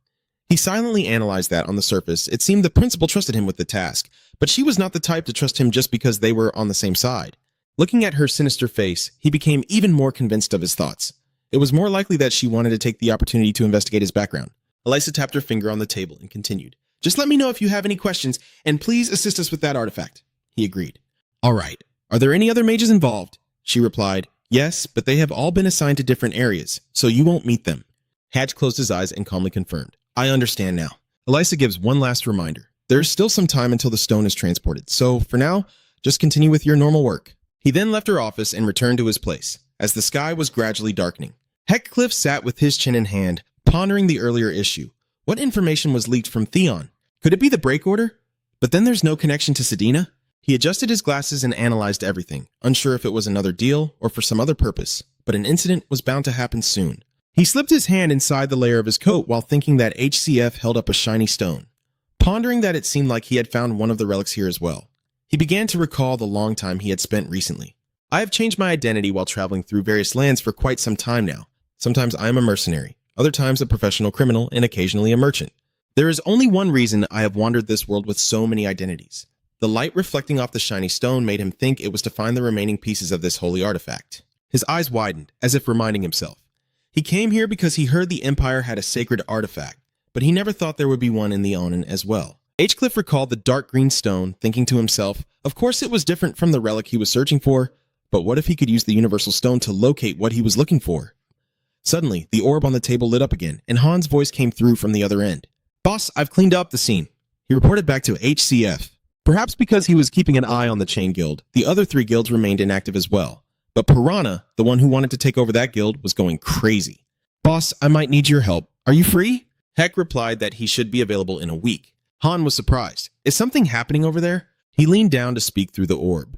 Speaker 1: He silently analyzed that on the surface. It seemed the principal trusted him with the task, but she was not the type to trust him just because they were on the same side. Looking at her sinister face, he became even more convinced of his thoughts. It was more likely that she wanted to take the opportunity to investigate his background. Elisa tapped her finger on the table and continued. Just let me know if you have any questions, and please assist us with that artifact. He agreed. All right. Are there any other mages involved? She replied. Yes, but they have all been assigned to different areas, so you won't meet them. Hatch closed his eyes and calmly confirmed. I understand now. Elisa gives one last reminder. There is still some time until the stone is transported, so for now, just continue with your normal work. He then left her office and returned to his place, as the sky was gradually darkening. Heckcliff sat with his chin in hand, pondering the earlier issue. What information was leaked from Theon? Could it be the break order? But then there's no connection to Sedina? He adjusted his glasses and analyzed everything, unsure if it was another deal or for some other purpose, but an incident was bound to happen soon. He slipped his hand inside the layer of his coat while thinking that HCF held up a shiny stone. Pondering that it seemed like he had found one of the relics here as well. He began to recall the long time he had spent recently. I have changed my identity while traveling through various lands for quite some time now. Sometimes I am a mercenary, other times a professional criminal, and occasionally a merchant. There is only one reason I have wandered this world with so many identities. The light reflecting off the shiny stone made him think it was to find the remaining pieces of this holy artifact. His eyes widened, as if reminding himself. He came here because he heard the Empire had a sacred artifact, but he never thought there would be one in the Onan as well. Hcliff recalled the dark green stone, thinking to himself, of course it was different from the relic he was searching for, but what if he could use the Universal Stone to locate what he was looking for? Suddenly, the orb on the table lit up again, and Han's voice came through from the other end. Boss, I've cleaned up the scene. He reported back to HCF. Perhaps because he was keeping an eye on the Chain Guild, the other 3 guilds remained inactive as well. But Piranha, the one who wanted to take over that guild, was going crazy. Boss, I might need your help. Are you free? Heck replied that he should be available in a week. Han was surprised. Is something happening over there? He leaned down to speak through the orb.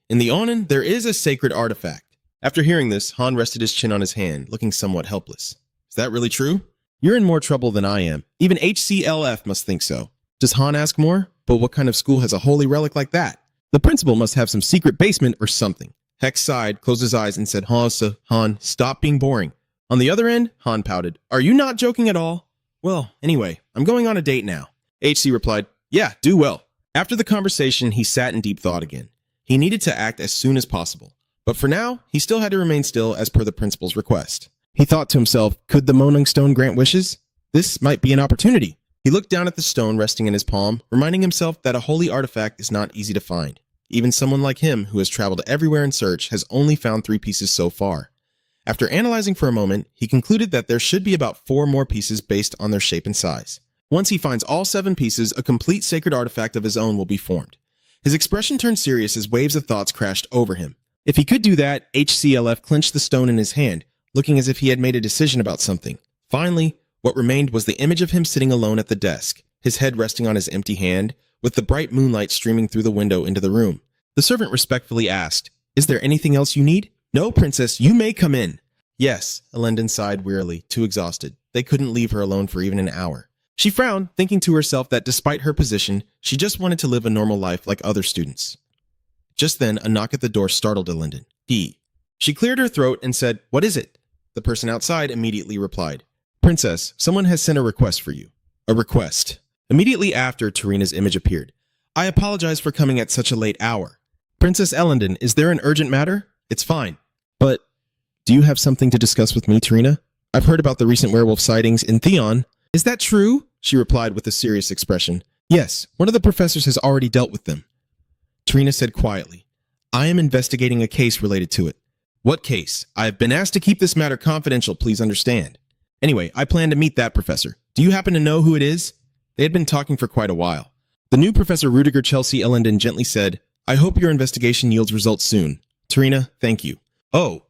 Speaker 1: In the Onan, there is a sacred artifact. After hearing this, Han rested his chin on his hand, looking somewhat helpless. Is that really true? You're in more trouble than I am. Even HCLF must think so. Does Han ask more? But what kind of school has a holy relic like that? The principal must have some secret basement or something. Heck sighed, closed his eyes, and said, Han, stop being boring. On the other end, Han pouted. Are you not joking at all? Well, anyway, I'm going on a date now. HC replied, Yeah, do well. After the conversation, he sat in deep thought again. He needed to act as soon as possible. But for now, he still had to remain still as per the principal's request. He thought to himself, could the Moaning Stone grant wishes? This might be an opportunity. He looked down at the stone resting in his palm, reminding himself that a holy artifact is not easy to find. Even someone like him, who has traveled everywhere in search, has only found 3 pieces so far. After analyzing for a moment, he concluded that there should be about 4 more pieces based on their shape and size. Once he finds all 7 pieces, a complete sacred artifact of his own will be formed. His expression turned serious as waves of thoughts crashed over him. If he could do that, HCLF clenched the stone in his hand, looking as if he had made a decision about something. Finally, what remained was the image of him sitting alone at the desk, his head resting on his empty hand, with the bright moonlight streaming through the window into the room. The servant respectfully asked, "Is there anything else you need?" "No, princess, you may come in." "Yes," Elendon sighed wearily, too exhausted. They couldn't leave her alone for even an hour. She frowned, thinking to herself that despite her position, she just wanted to live a normal life like other students. Just then, a knock at the door startled Elendon. She cleared her throat and said, "What is it?" The person outside immediately replied, "Princess, someone has sent a request for you." A request. Immediately after, Tarina's image appeared. "I apologize for coming at such a late hour. Princess Elendon, is there an urgent matter?" "It's fine. But do you have something to discuss with me, Tarina? I've heard about the recent werewolf sightings in Theon." "Is that true?" she replied with a serious expression. "Yes, one of the professors has already dealt with them." Tarina said quietly, "I am investigating a case related to it." "What case? I have been asked to keep this matter confidential, please understand." "Anyway, I plan to meet that professor. Do you happen to know who it is?" They had been talking for quite a while. The new Professor Rudiger Chelsea Elendon gently said, "I hope your investigation yields results soon. Tarina, thank you." "Oh,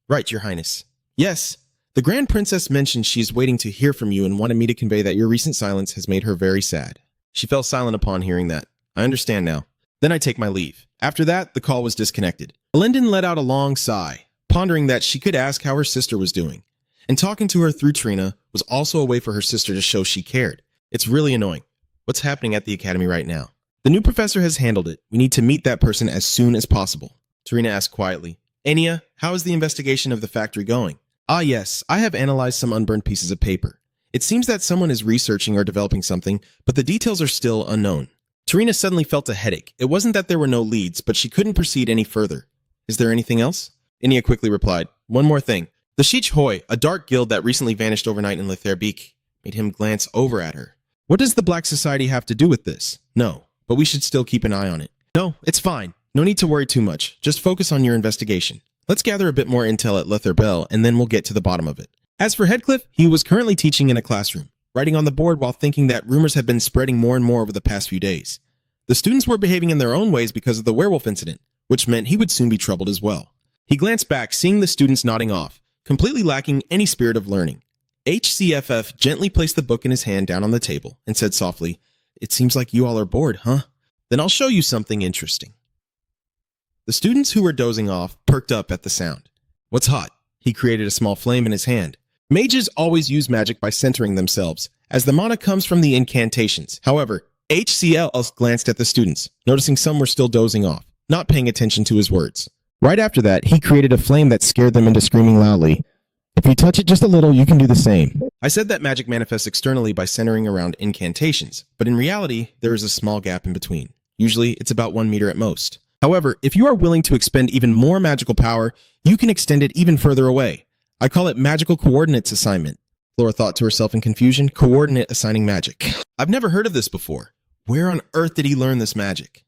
Speaker 1: right, your highness." "Yes, the Grand Princess mentioned she is waiting to hear from you and wanted me to convey that your recent silence has made her very sad." She fell silent upon hearing that. "I understand now. Then I take my leave." After that, the call was disconnected. Elendon let out a long sigh, pondering that she could ask how her sister was doing. And talking to her through Tarina was also a way for her sister to show she cared. It's really annoying. What's happening at the academy right now? "The new professor has handled it. We need to meet that person as soon as possible." Tarina asked quietly, "Anya, how is the investigation of the factory going?" "Ah yes, I have analyzed some unburned pieces of paper. It seems that someone is researching or developing something, but the details are still unknown." Tarina suddenly felt a headache. It wasn't that there were no leads, but she couldn't proceed any further. "Is there anything else?" Anya quickly replied, "One more thing. The Sheech Hoi, a dark guild that recently vanished overnight in Letherbeek," made him glance over at her. "What does the Black Society have to do with this?" "No, but we should still keep an eye on it." "No, it's fine. No need to worry too much. Just focus on your investigation. Let's gather a bit more intel at Letherbell, and then we'll get to the bottom of it." As for Headcliff, he was currently teaching in a classroom, writing on the board while thinking that rumors had been spreading more and more over the past few days. The students were behaving in their own ways because of the werewolf incident, which meant he would soon be troubled as well. He glanced back, seeing the students nodding off, completely lacking any spirit of learning. HCFF gently placed the book in his hand down on the table and said softly, "It seems like you all are bored, huh? Then I'll show you something interesting." The students who were dozing off perked up at the sound. "What's hot?" He created a small flame in his hand. Mages always use magic by centering themselves, as the mana comes from the incantations. However, HCL glanced at the students, noticing some were still dozing off, not paying attention to his words. Right after that, he created a flame that scared them into screaming loudly. "If you touch it just a little, you can do the same." I said that magic manifests externally by centering around incantations, but in reality, there is a small gap in between. Usually, it's about 1 meter at most. However, if you are willing to expend even more magical power, you can extend it even further away. I call it magical coordinates assignment. Flora thought to herself in confusion, coordinate assigning magic. I've never heard of this before. Where on earth did he learn this magic?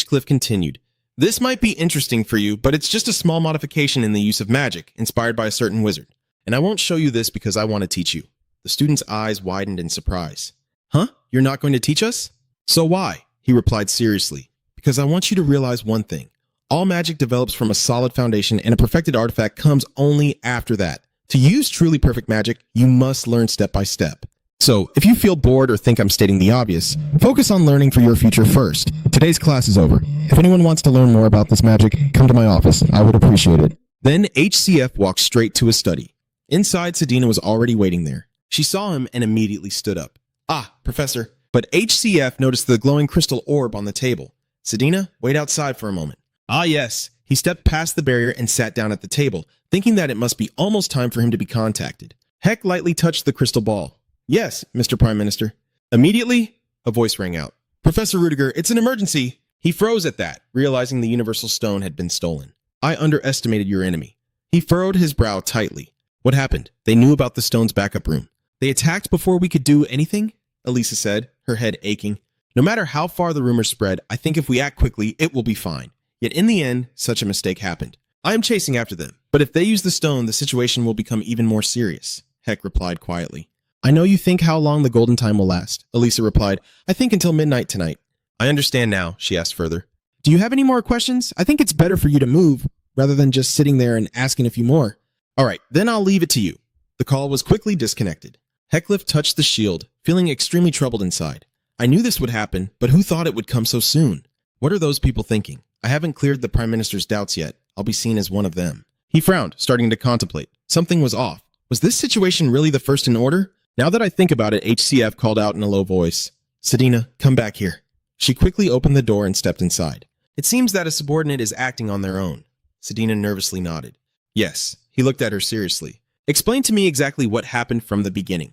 Speaker 1: Cliff continued. This might be interesting for you, but it's just a small modification in the use of magic, inspired by a certain wizard. And I won't show you this because I want to teach you. The student's eyes widened in surprise. Huh? You're not going to teach us? So why? He replied seriously. Because I want you to realize one thing. All magic develops from a solid foundation, and a perfected artifact comes only after that. To use truly perfect magic, you must learn step by step. So, if you feel bored or think I'm stating the obvious, focus on learning for your future first. Today's class is over. If anyone wants to learn more about this magic, come to my office. I would appreciate it. Then HCF walked straight to his study. Inside, Sedina was already waiting there. She saw him and immediately stood up. Ah, Professor. But HCF noticed the glowing crystal orb on the table. Sedina, wait outside for a moment. Ah, yes. He stepped past the barrier and sat down at the table, thinking that it must be almost time for him to be contacted. Heck lightly touched the crystal ball. Yes, Mr. Prime Minister. Immediately, a voice rang out. Professor Rudiger, it's an emergency. He froze at that, realizing the universal stone had been stolen. I underestimated your enemy. He furrowed his brow tightly. What happened? They knew about the stone's backup room. They attacked before we could do anything? Elisa said, her head aching. No matter how far the rumors spread, I think if we act quickly, it will be fine. Yet in the end, such a mistake happened. I am chasing after them, but if they use the stone, the situation will become even more serious, Heck replied quietly. I know you think how long the golden time will last, Elisa replied. I think until midnight tonight. I understand now, she asked further. Do you have any more questions? I think it's better for you to move, rather than just sitting there and asking a few more. All right, then I'll leave it to you. The call was quickly disconnected. Heckcliff touched the shield, feeling extremely troubled inside. I knew this would happen, but who thought it would come so soon? What are those people thinking? I haven't cleared the Prime Minister's doubts yet. I'll be seen as one of them. He frowned, starting to contemplate. Something was off. Was this situation really the first in order? Now that I think about it, HCF called out in a low voice. Sedina, come back here. She quickly opened the door and stepped inside. It seems that a subordinate is acting on their own. Sedina nervously nodded. Yes. He looked at her seriously. Explain to me exactly what happened from the beginning.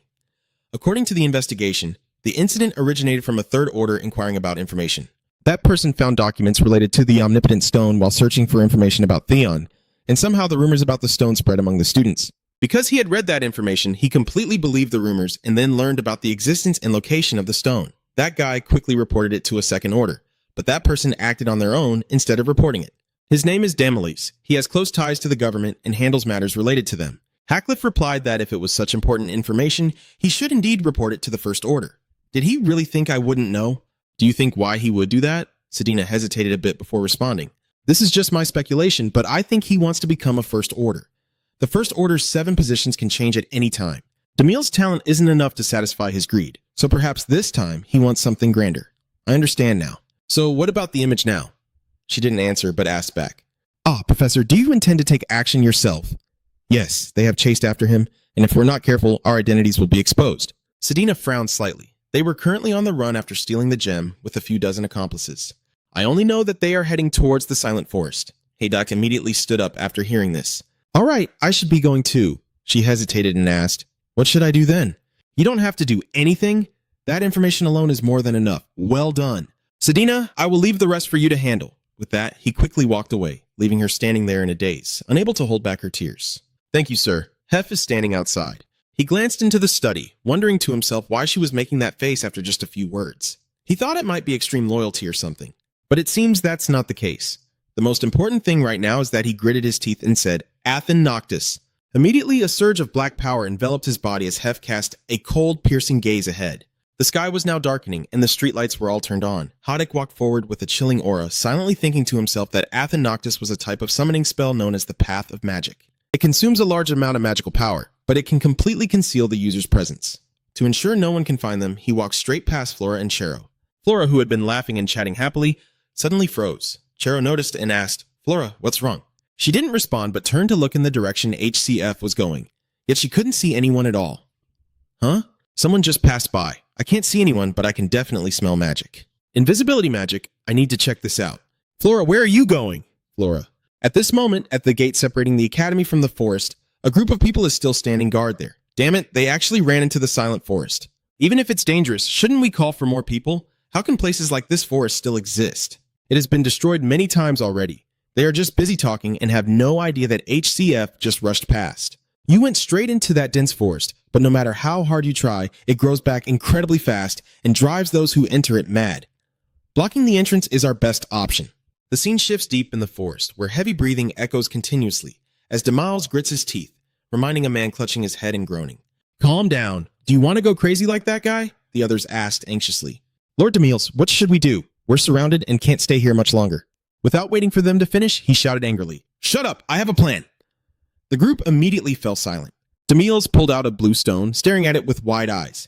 Speaker 1: According to the investigation, the incident originated from a third order inquiring about information. That person found documents related to the omnipotent stone while searching for information about Theon, and somehow the rumors about the stone spread among the students. Because he had read that information, he completely believed the rumors and then learned about the existence and location of the stone. That guy quickly reported it to a second order, but that person acted on their own instead of reporting it. His name is Damilis. He has close ties to the government and handles matters related to them. Heckcliff replied that if it was such important information, he should indeed report it to the First Order. Did he really think I wouldn't know? Do you think why he would do that? Sedina hesitated a bit before responding. This is just my speculation, but I think he wants to become a First Order. The First Order's 7 positions can change at any time. Demille's talent isn't enough to satisfy his greed, so perhaps this time he wants something grander. I understand now. So what about the image now? She didn't answer, but asked back. Professor, do you intend to take action yourself? Yes, they have chased after him, and if we're not careful, our identities will be exposed. Sedina frowned slightly. They were currently on the run after stealing the gem with a few dozen accomplices. I only know that they are heading towards the Silent Forest. Haydock immediately stood up after hearing this. All right, I should be going too. She hesitated and asked, what should I do then? You don't have to do anything. That information alone is more than enough. Well done. Sedina, I will leave the rest for you to handle. With that, he quickly walked away, leaving her standing there in a daze, unable to hold back her tears. Thank you, sir. Hef is standing outside. He glanced into the study, wondering to himself why she was making that face after just a few words. He thought it might be extreme loyalty or something, but it seems that's not the case. The most important thing right now is that he gritted his teeth and said, Athen Noctis. Immediately, a surge of black power enveloped his body as Hef cast a cold, piercing gaze ahead. The sky was now darkening, and the streetlights were all turned on. Haddock walked forward with a chilling aura, silently thinking to himself that Athen Noctis was a type of summoning spell known as the Path of Magic. It consumes a large amount of magical power, but it can completely conceal the user's presence. To ensure no one can find them, he walked straight past Flora and Chero. Flora, who had been laughing and chatting happily, suddenly froze. Chero noticed and asked, Flora, what's wrong? She didn't respond but turned to look in the direction HCF was going, yet she couldn't see anyone at all. Huh? Someone just passed by. I can't see anyone, but I can definitely smell magic. Invisibility magic? I need to check this out. Flora, where are you going? Flora. At this moment, at the gate separating the academy from the forest, a group of people is still standing guard there. Damn it, they actually ran into the Silent Forest. Even if it's dangerous, shouldn't we call for more people? How can places like this forest still exist? It has been destroyed many times already. They are just busy talking and have no idea that HCF just rushed past. You went straight into that dense forest, but no matter how hard you try, it grows back incredibly fast and drives those who enter it mad. Blocking the entrance is our best option. The scene shifts deep in the forest, where heavy breathing echoes continuously, as DeMiles grits his teeth, reminding a man clutching his head and groaning. Calm down. Do you want to go crazy like that guy? The others asked anxiously. Lord DeMiles, what should we do? We're surrounded and can't stay here much longer. Without waiting for them to finish, he shouted angrily. Shut up! I have a plan! The group immediately fell silent. DeMiles pulled out a blue stone, staring at it with wide eyes.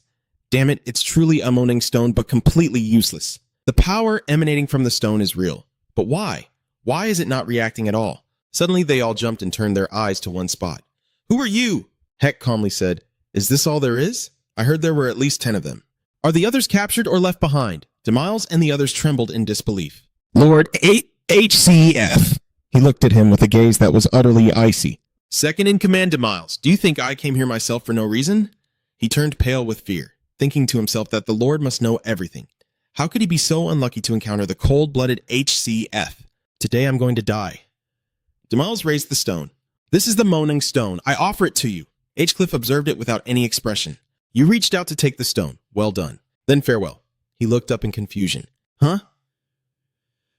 Speaker 1: Damn it, it's truly a moaning stone, but completely useless. The power emanating from the stone is real. But why? Why is it not reacting at all? Suddenly, they all jumped and turned their eyes to one spot. Who are you? Heck calmly said, Is this all there is? I heard there were at least 10 of them. Are the others captured or left behind? DeMiles and the others trembled in disbelief. Lord HCF. He looked at him with a gaze that was utterly icy. Second in command, DeMiles. Do you think I came here myself for no reason? He turned pale with fear, thinking to himself that the Lord must know everything. How could he be so unlucky to encounter the cold-blooded HCF? Today I'm going to die. Demiles raised the stone. This is the Monung stone. I offer it to you. Cliff observed it without any expression. You reached out to take the stone. Well done. Then farewell. He looked up in confusion. Huh?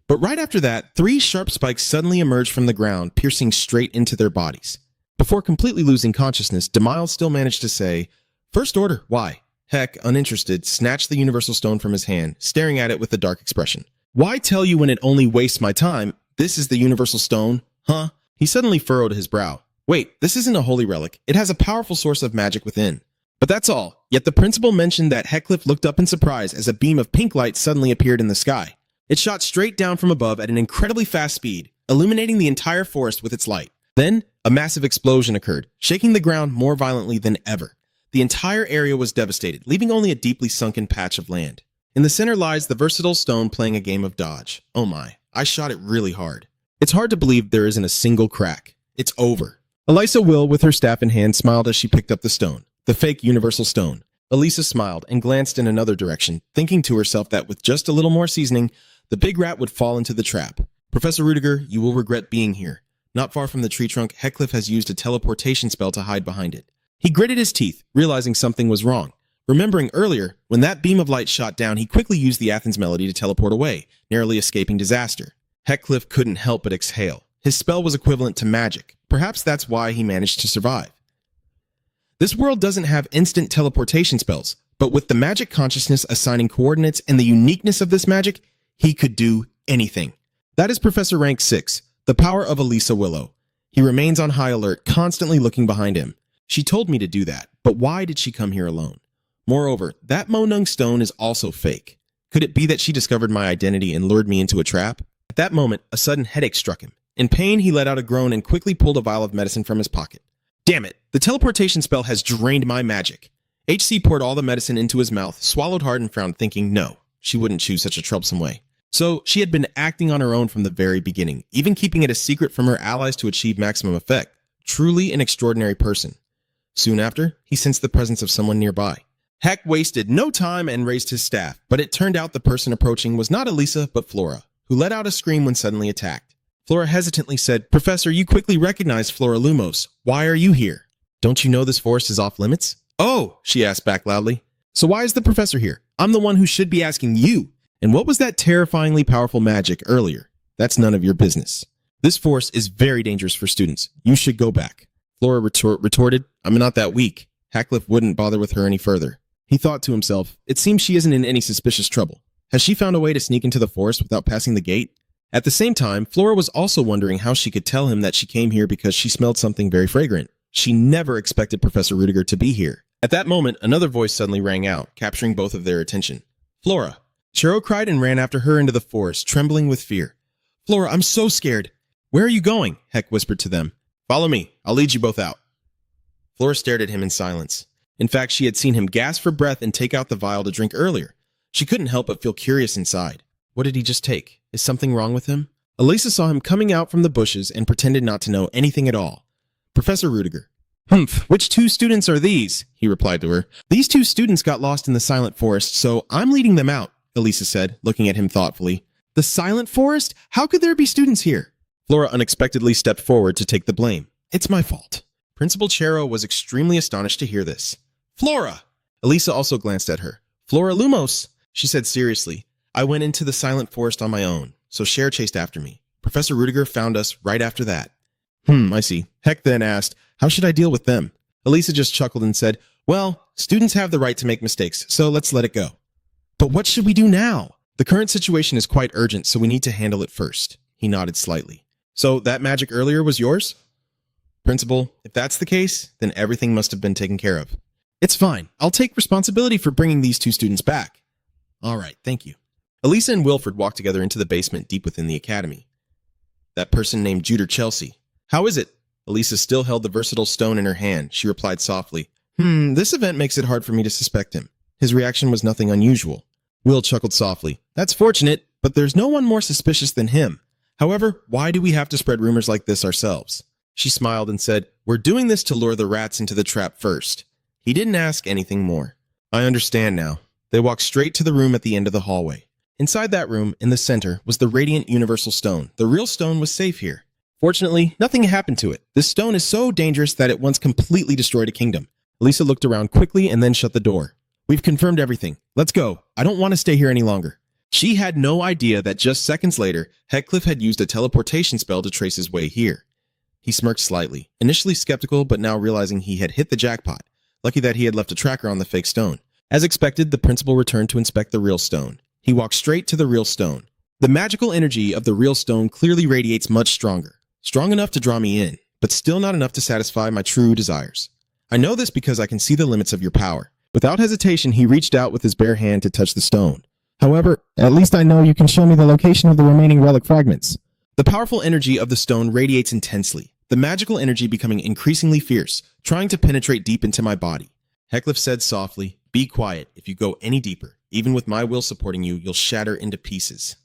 Speaker 1: But right after that, 3 sharp spikes suddenly emerged from the ground, piercing straight into their bodies. Before completely losing consciousness, Demiles still managed to say, First Order, why? Heck, uninterested, snatched the universal stone from his hand, staring at it with a dark expression. Why tell you when it only wastes my time? This is the universal stone? Huh? He suddenly furrowed his brow. Wait, this isn't a holy relic. It has a powerful source of magic within. But that's all. Yet the principal mentioned that Heckcliff looked up in surprise as a beam of pink light suddenly appeared in the sky. It shot straight down from above at an incredibly fast speed, illuminating the entire forest with its light. Then, a massive explosion occurred, shaking the ground more violently than ever. The entire area was devastated, leaving only a deeply sunken patch of land. In the center lies the versatile stone playing a game of dodge. Oh my, I shot it really hard. It's hard to believe there isn't a single crack. It's over. Elisa Will, with her staff in hand, smiled as she picked up the stone, the fake universal stone. Elisa smiled and glanced in another direction, thinking to herself that with just a little more seasoning, the big rat would fall into the trap. Professor Rudiger, you will regret being here. Not far from the tree trunk, Heckcliff has used a teleportation spell to hide behind it. He gritted his teeth, realizing something was wrong. Remembering earlier, when that beam of light shot down, he quickly used the Athens melody to teleport away, narrowly escaping disaster. Heckcliff couldn't help but exhale. His spell was equivalent to magic. Perhaps that's why he managed to survive. This world doesn't have instant teleportation spells, but with the magic consciousness assigning coordinates and the uniqueness of this magic, he could do anything. That is Professor Rank 6, the power of Elisa Willow. He remains on high alert, constantly looking behind him. She told me to do that, but why did she come here alone? Moreover, that Monung stone is also fake. Could it be that she discovered my identity and lured me into a trap? At that moment, a sudden headache struck him. In pain, he let out a groan and quickly pulled a vial of medicine from his pocket. Damn it, the teleportation spell has drained my magic. HC poured all the medicine into his mouth, swallowed hard and frowned, thinking no, she wouldn't choose such a troublesome way. So she had been acting on her own from the very beginning, even keeping it a secret from her allies to achieve maximum effect. Truly an extraordinary person. Soon after, he sensed the presence of someone nearby. Heck wasted no time and raised his staff, but it turned out the person approaching was not Elisa, but Flora, who let out a scream when suddenly attacked. Flora hesitantly said, Professor, you quickly recognized Flora Lumos. Why are you here? Don't you know this forest is off limits? Oh, she asked back loudly. So why is the professor here? I'm the one who should be asking you. And what was that terrifyingly powerful magic earlier? That's none of your business. This forest is very dangerous for students. You should go back. Flora retorted, I'm not that weak. Heckcliff wouldn't bother with her any further. He thought to himself, it seems she isn't in any suspicious trouble. Has she found a way to sneak into the forest without passing the gate? At the same time, Flora was also wondering how she could tell him that she came here because she smelled something very fragrant. She never expected Professor Rudiger to be here. At that moment, another voice suddenly rang out, capturing both of their attention. Flora. Chero cried and ran after her into the forest, trembling with fear. Flora, I'm so scared. Where are you going? Heck whispered to them. Follow me. I'll lead you both out. Flora stared at him in silence. In fact, she had seen him gasp for breath and take out the vial to drink earlier. She couldn't help but feel curious inside. What did he just take? Is something wrong with him? Elisa saw him coming out from the bushes and pretended not to know anything at all. Professor Rudiger. Humph, which 2 students are these? He replied to her. These 2 students got lost in the Silent Forest, so I'm leading them out, Elisa said, looking at him thoughtfully. The Silent Forest? How could there be students here? Flora unexpectedly stepped forward to take the blame. It's my fault. Principal Chero was extremely astonished to hear this. Flora! Elisa also glanced at her. Flora Lumos, she said seriously. I went into the Silent Forest on my own, so Cher chased after me. Professor Rudiger found us right after that. I see. Heck then asked, how should I deal with them? Elisa just chuckled and said, well, students have the right to make mistakes, so let's let it go. But what should we do now? The current situation is quite urgent, so we need to handle it first. He nodded slightly. So that magic earlier was yours? Principal, if that's the case, then everything must have been taken care of. It's fine. I'll take responsibility for bringing these 2 students back. All right, thank you. Elisa and Wilfred walked together into the basement deep within the academy. That person named Juder Chelsea. How is it? Elisa still held the versatile stone in her hand. She replied softly, this event makes it hard for me to suspect him. His reaction was nothing unusual. Will chuckled softly. That's fortunate, but there's no one more suspicious than him. However, why do we have to spread rumors like this ourselves? She smiled and said, we're doing this to lure the rats into the trap first. He didn't ask anything more. I understand now. They walked straight to the room at the end of the hallway. Inside that room, in the center, was the radiant universal stone. The real stone was safe here. Fortunately, nothing happened to it. This stone is so dangerous that it once completely destroyed a kingdom. Elisa looked around quickly and then shut the door. We've confirmed everything. Let's go. I don't want to stay here any longer. She had no idea that just seconds later, Heathcliff had used a teleportation spell to trace his way here. He smirked slightly, initially skeptical but now realizing he had hit the jackpot. Lucky that he had left a tracker on the fake stone. As expected, the principal returned to inspect the real stone. He walked straight to the real stone. The magical energy of the real stone clearly radiates much stronger. Strong enough to draw me in, but still not enough to satisfy my true desires. I know this because I can see the limits of your power. Without hesitation, he reached out with his bare hand to touch the stone.
Speaker 2: However, at least I know you can show me the location of the remaining relic fragments.
Speaker 1: The powerful energy of the stone radiates intensely, the magical energy becoming increasingly fierce, trying to penetrate deep into my body. Heathcliff said softly, "Be quiet. If you go any deeper, even with my will supporting you, you'll shatter into pieces."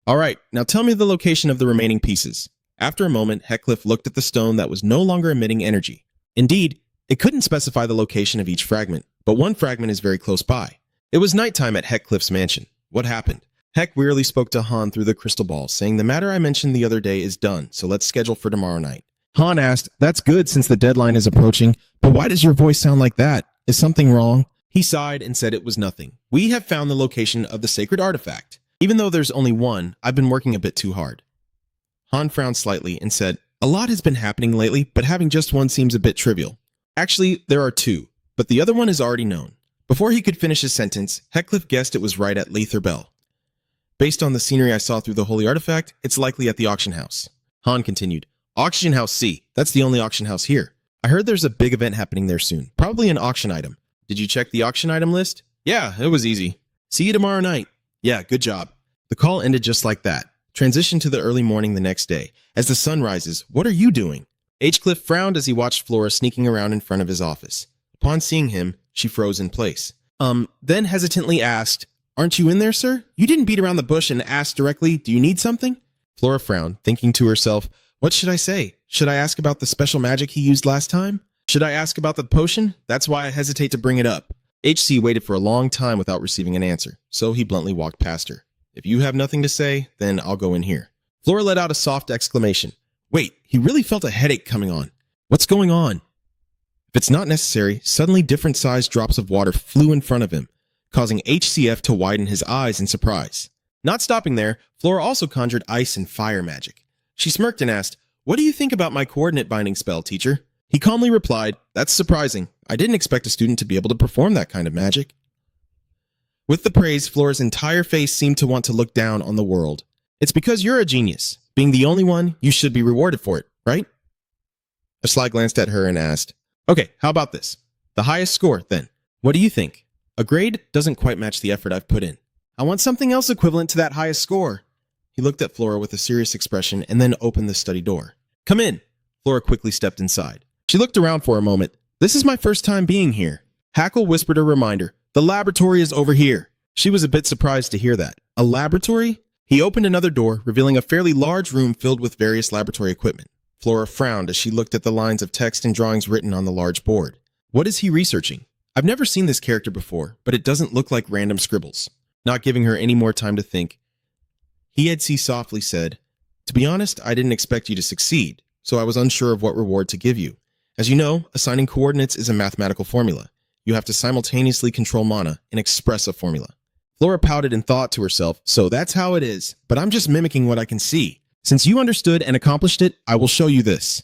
Speaker 1: All right, now tell me the location of the remaining pieces. After a moment, Heathcliff looked at the stone that was no longer emitting energy. Indeed, it couldn't specify the location of each fragment, but one fragment is very close by. It was nighttime at Heathcliff's mansion. What happened? Heck wearily spoke to Han through the crystal ball, saying the matter I mentioned the other day is done, so let's schedule for tomorrow night.
Speaker 2: Han asked, "That's good since the deadline is approaching, but why does your voice sound like that? Is something wrong?"
Speaker 1: He sighed and said it was nothing. We have found the location of the sacred artifact. Even though there's only one, I've been working a bit too hard. Han frowned slightly and said, "A lot has been happening lately, but having just one seems a bit trivial. Actually, there are two, but the other one is already known." Before he could finish his sentence, Heathcliff guessed it was right at Lather Bell. "Based on the scenery I saw through the holy artifact, it's likely at the auction house." Han continued, "Auction house C. That's the only auction house here. I heard there's a big event happening there soon, probably an auction item. Did you check the auction item list?" "Yeah, it was easy. See you tomorrow night." "Yeah, good job." The call ended just like that. Transition to the early morning the next day. As the sun rises, "What are you doing?" Cliff frowned as he watched Flora sneaking around in front of his office. Upon seeing him, she froze in place. Then hesitantly asked, "Aren't you in there, sir? You didn't beat around the bush and ask directly, do you need something?" Flora frowned, thinking to herself, what should I say? Should I ask about the special magic he used last time? Should I ask about the potion? That's why I hesitate to bring it up. HC waited for a long time without receiving an answer, so he bluntly walked past her. "If you have nothing to say, then I'll go in here." Flora let out a soft exclamation. Wait, he really felt a headache coming on. What's going on? If it's not necessary, suddenly different sized drops of water flew in front of him, causing HCF to widen his eyes in surprise. Not stopping there, Flora also conjured ice and fire magic. She smirked and asked, "What do you think about my coordinate binding spell, teacher?" He calmly replied, "That's surprising. I didn't expect a student to be able to perform that kind of magic." With the praise, Flora's entire face seemed to want to look down on the world. "It's because you're a genius. Being the only one, you should be rewarded for it, right?" Ashley glanced at her and asked, "Okay, how about this? The highest score, then. What do you think? A grade doesn't quite match the effort I've put in. I want something else equivalent to that highest score." He looked at Flora with a serious expression and then opened the study door. "Come in." Flora quickly stepped inside. She looked around for a moment. "This is my first time being here." Hackle whispered a reminder, "The laboratory is over here." She was a bit surprised to hear that. A laboratory? He opened another door, revealing a fairly large room filled with various laboratory equipment. Flora frowned as she looked at the lines of text and drawings written on the large board. What is he researching? I've never seen this character before, but it doesn't look like random scribbles. Not giving her any more time to think, he softly said, "To be honest, I didn't expect you to succeed, so I was unsure of what reward to give you. As you know, assigning coordinates is a mathematical formula. You have to simultaneously control mana and express a formula." Flora pouted and thought to herself, "So that's how it is, but I'm just mimicking what I can see. Since you understood and accomplished it, I will show you this."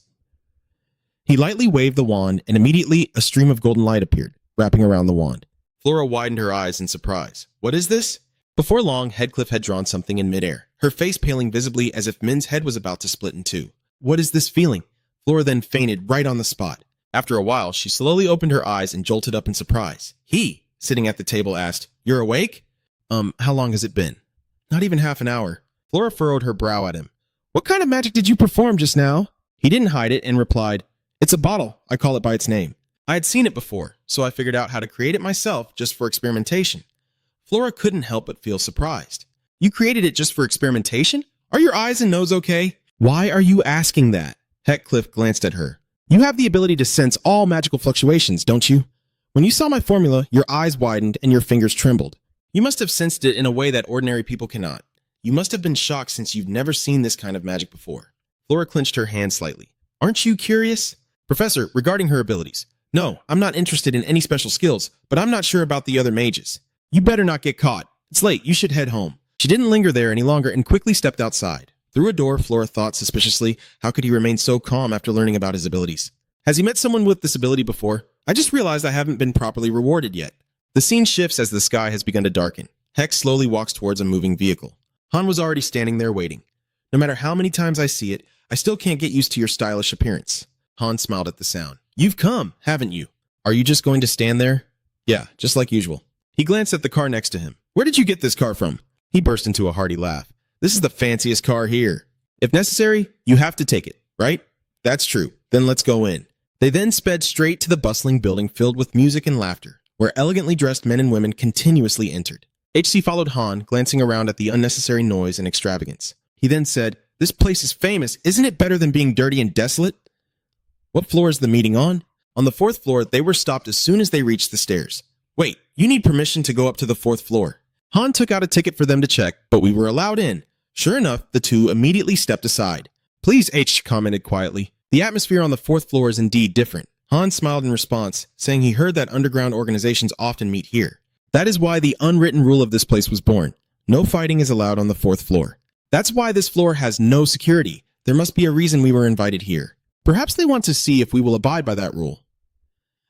Speaker 1: He lightly waved the wand, and immediately a stream of golden light appeared, wrapping around the wand. Flora widened her eyes in surprise. "What is this?" Before long, Heathcliff had drawn something in midair, her face paling visibly as if Min's head was about to split in two. "What is this feeling?" Flora then fainted right on the spot. After a while, she slowly opened her eyes and jolted up in surprise. He, sitting at the table, asked, "You're awake?" How long has it been?" "Not even half an hour." Flora furrowed her brow at him. "What kind of magic did you perform just now?" He didn't hide it and replied, "It's a bottle. I call it by its name. I had seen it before, so I figured out how to create it myself just for experimentation." Flora couldn't help but feel surprised. "You created it just for experimentation? Are your eyes and nose okay?" "Why are you asking that?" Heathcliff glanced at her. "You have the ability to sense all magical fluctuations, don't you? When you saw my formula, your eyes widened and your fingers trembled. You must have sensed it in a way that ordinary people cannot. You must have been shocked since you've never seen this kind of magic before." Flora clenched her hand slightly. Aren't you curious? Professor, regarding her abilities. No, I'm not interested in any special skills, but I'm not sure about the other mages. You better not get caught. It's late, you should head home. She didn't linger there any longer and quickly stepped outside. Through a door, Flora thought suspiciously, how could he remain so calm after learning about his abilities? Has he met someone with this ability before? I just realized I haven't been properly rewarded yet. The scene shifts as the sky has begun to darken. Hex slowly walks towards a moving vehicle. Han was already standing there waiting. No matter how many times I see it, I still can't get used to your stylish appearance. Han smiled at the sound. You've come, haven't you? Are you just going to stand there? Yeah, just like usual. He glanced at the car next to him. Where did you get this car from? He burst into a hearty laugh. This is the fanciest car here. If necessary, you have to take it, right? That's true. Then let's go in. They then sped straight to the bustling building filled with music and laughter, where elegantly dressed men and women continuously entered. HC followed Han, glancing around at the unnecessary noise and extravagance. He then said, This place is famous. Isn't it better than being dirty and desolate? What floor is the meeting on? On the 4th floor, they were stopped as soon as they reached the stairs. Wait, you need permission to go up to the 4th floor. Han took out a ticket for them to check, but we were allowed in. Sure enough, the two immediately stepped aside. Please, H commented quietly. The atmosphere on the 4th floor is indeed different. Han smiled in response, saying he heard that underground organizations often meet here. That is why the unwritten rule of this place was born. No fighting is allowed on the 4th floor. That's why this floor has no security. There must be a reason we were invited here. Perhaps they want to see if we will abide by that rule.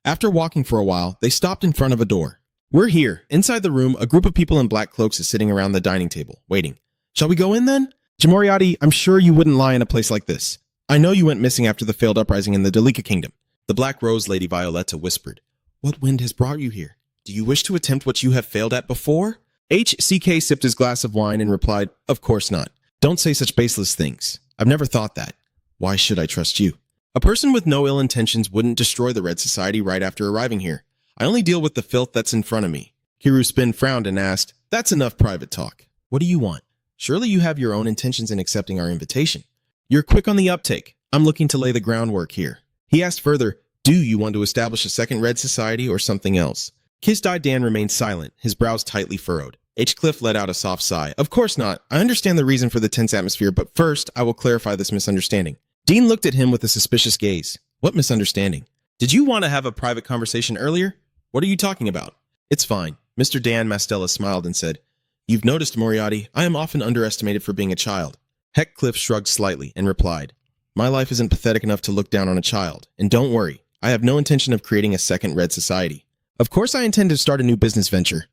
Speaker 1: After walking for a while, they stopped in front of a door. We're here. Inside the room, a group of people in black cloaks is sitting around the dining table, waiting. Shall we go in then? Jamoriati, I'm sure you wouldn't lie in a place like this. I know you went missing after the failed uprising in the Dalika Kingdom. The Black Rose Lady Violetta whispered. What wind has brought you here? Do you wish to attempt what you have failed at before? HCK sipped his glass of wine and replied, Of course not. Don't say such baseless things. I've never thought that. Why should I trust you? A person with no ill intentions wouldn't destroy the Red Society right after arriving here. I only deal with the filth that's in front of me. Kiruspin frowned and asked, That's enough private talk. What do you want? Surely you have your own intentions in accepting our invitation. You're quick on the uptake. I'm looking to lay the groundwork here. He asked further, Do you want to establish a second Red Society or something else? Kiss-Eye Dan remained silent, his brows tightly furrowed. H. Cliff let out a soft sigh. Of course not. I understand the reason for the tense atmosphere, but first, I will clarify this misunderstanding. Dean looked at him with a suspicious gaze. What misunderstanding? Did you want to have a private conversation earlier? What are you talking about? It's fine. Mr. Dan Mastella smiled and said, You've noticed, Moriarty, I am often underestimated for being a child. Heckcliff shrugged slightly and replied, My life isn't pathetic enough to look down on a child, and don't worry, I have no intention of creating a second Red Society. Of course I intend to start a new business venture.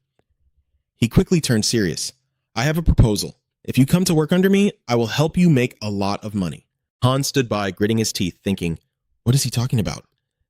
Speaker 1: He quickly turned serious. I have a proposal. If you come to work under me, I will help you make a lot of money. Hans stood by, gritting his teeth, thinking, What is he talking about?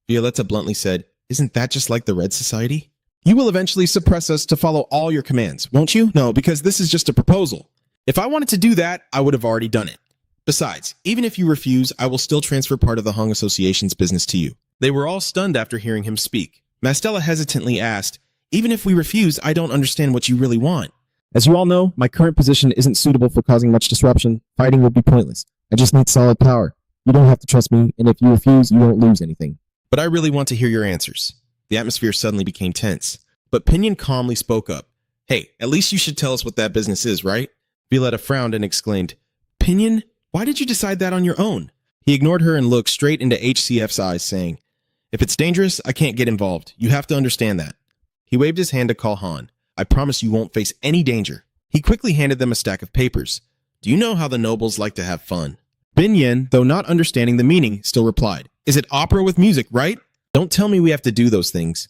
Speaker 1: Violetta bluntly said, Isn't that just like the Red Society? You will eventually suppress us to follow all your commands, won't you? No, because this is just a proposal. If I wanted to do that, I would have already done it. Besides, even if you refuse, I will still transfer part of the Hong Association's business to you. They were all stunned after hearing him speak. Mastella hesitantly asked, Even if we refuse, I don't understand what you really want.
Speaker 2: As you all know, my current position isn't suitable for causing much disruption. Fighting would be pointless. I just need solid power. You don't have to trust me, and if you refuse, you won't lose anything.
Speaker 1: But I really want to hear your answers. The atmosphere suddenly became tense. But Pinion calmly spoke up. Hey, at least you should tell us what that business is, right? Violetta frowned and exclaimed, Pinion, why did you decide that on your own? He ignored her and looked straight into HCF's eyes, saying, If it's dangerous, I can't get involved. You have to understand that. He waved his hand to call Han. I promise you won't face any danger. He quickly handed them a stack of papers. Do you know how the nobles like to have fun? Bin Yen, though not understanding the meaning, still replied, Is it opera with music, right? Don't tell me we have to do those things.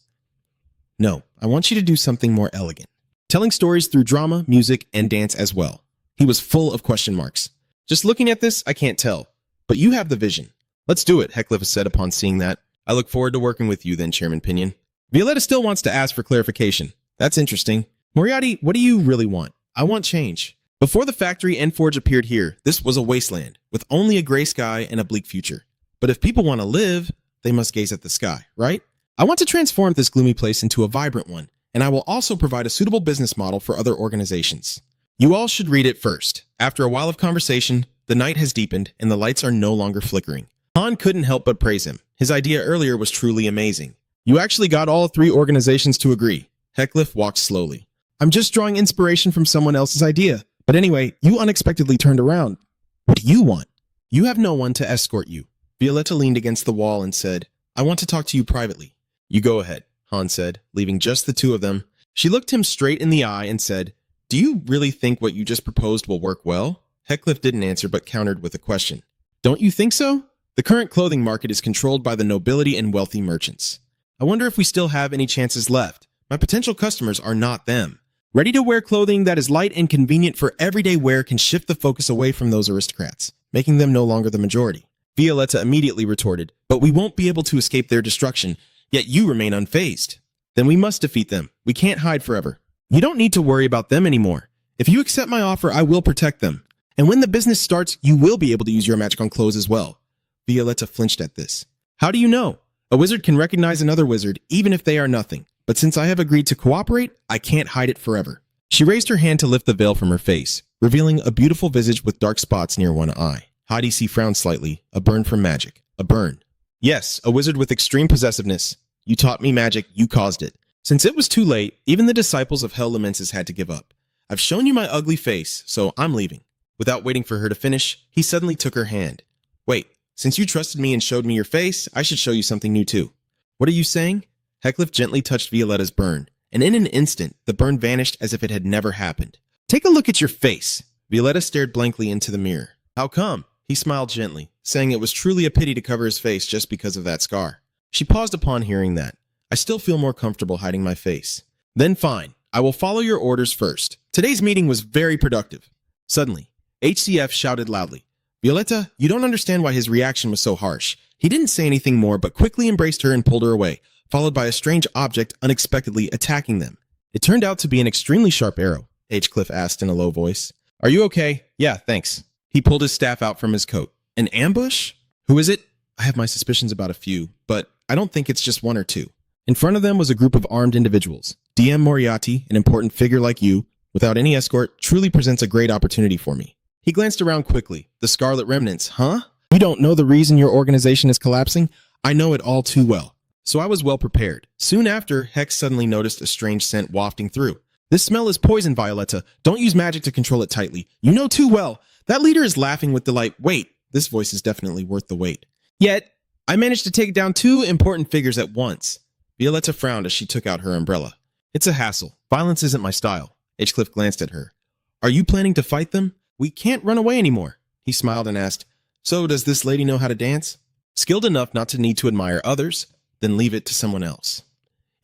Speaker 1: No, I want you to do something more elegant. Telling stories through drama, music, and dance as well. He was full of question marks. Just looking at this, I can't tell. But you have the vision. Let's do it, Heckcliff said upon seeing that. I look forward to working with you then, Chairman Pinion. Violetta still wants to ask for clarification. That's interesting. Moriarty, what do you really want? I want change. Before the factory and forge appeared here, this was a wasteland, with only a gray sky and a bleak future. But if people want to live, they must gaze at the sky, right? I want to transform this gloomy place into a vibrant one, and I will also provide a suitable business model for other organizations. You all should read it first. After a while of conversation, the night has deepened and the lights are no longer flickering. Han couldn't help but praise him. His idea earlier was truly amazing. You actually got all three organizations to agree. Heckcliff walked slowly. I'm just drawing inspiration from someone else's idea. But anyway, you unexpectedly turned around. What do you want? You have no one to escort you. Violetta leaned against the wall and said, I want to talk to you privately. You go ahead, Han said, leaving just the two of them. She looked him straight in the eye and said, Do you really think what you just proposed will work well? Heathcliff didn't answer but countered with a question. Don't you think so? The current clothing market is controlled by the nobility and wealthy merchants. I wonder if we still have any chances left. My potential customers are not them. Ready-to-wear clothing that is light and convenient for everyday wear can shift the focus away from those aristocrats, making them no longer the majority. Violetta immediately retorted, But we won't be able to escape their destruction, yet you remain unfazed. Then we must defeat them. We can't hide forever. You don't need to worry about them anymore. If you accept my offer, I will protect them. And when the business starts, you will be able to use your magic on clothes as well. Violetta flinched at this. How do you know? A wizard can recognize another wizard, even if they are nothing. But since I have agreed to cooperate, I can't hide it forever. She raised her hand to lift the veil from her face, revealing a beautiful visage with dark spots near one eye. Heidi C. frowned slightly. A burn from magic. A burn. Yes, a wizard with extreme possessiveness. You taught me magic, you caused it. Since it was too late, even the disciples of Hell Lamensis had to give up. I've shown you my ugly face, so I'm leaving. Without waiting for her to finish, he suddenly took her hand. Wait, since you trusted me and showed me your face, I should show you something new too. What are you saying? Heathcliff gently touched Violetta's burn, and in an instant, the burn vanished as if it had never happened. Take a look at your face. Violetta stared blankly into the mirror. How come? He smiled gently, saying it was truly a pity to cover his face just because of that scar. She paused upon hearing that. I still feel more comfortable hiding my face. Then fine, I will follow your orders first. Today's meeting was very productive. Suddenly, HCF shouted loudly, Violetta, you don't understand why his reaction was so harsh. He didn't say anything more but quickly embraced her and pulled her away, followed by a strange object unexpectedly attacking them. It turned out to be an extremely sharp arrow, Cliff asked in a low voice. Are you okay? Yeah, thanks. He pulled his staff out from his coat. An ambush? Who is it? I have my suspicions about a few, but I don't think it's just one or two. In front of them was a group of armed individuals. DM Moriarty, an important figure like you, without any escort, truly presents a great opportunity for me. He glanced around quickly. The Scarlet Remnants, huh? You don't know the reason your organization is collapsing? I know it all too well. So I was well prepared. Soon after, Hex suddenly noticed a strange scent wafting through. This smell is poison, Violetta. Don't use magic to control it tightly. You know too well. That leader is laughing with delight. Wait, this voice is definitely worth the wait. Yet, I managed to take down two important figures at once. Violetta frowned as she took out her umbrella. It's a hassle. Violence isn't my style. Cliff glanced at her. Are you planning to fight them? We can't run away anymore. He smiled and asked, So does this lady know how to dance? Skilled enough not to need to admire others, then leave it to someone else.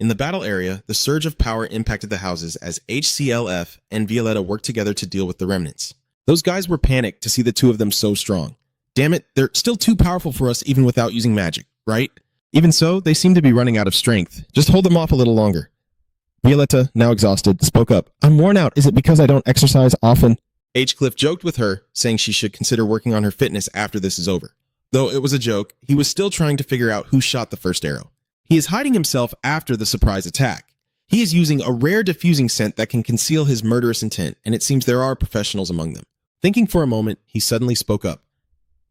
Speaker 1: In the battle area, the surge of power impacted the houses as HCLF and Violetta worked together to deal with the remnants. Those guys were panicked to see the two of them so strong. Damn it, they're still too powerful for us even without using magic, right? Even so, they seem to be running out of strength. Just hold them off a little longer. Violetta, now exhausted, spoke up. I'm worn out. Is it because I don't exercise often? Cliff joked with her, saying she should consider working on her fitness after this is over. Though it was a joke, he was still trying to figure out who shot the first arrow. He is hiding himself after the surprise attack. He is using a rare diffusing scent that can conceal his murderous intent, and it seems there are professionals among them. Thinking for a moment, he suddenly spoke up.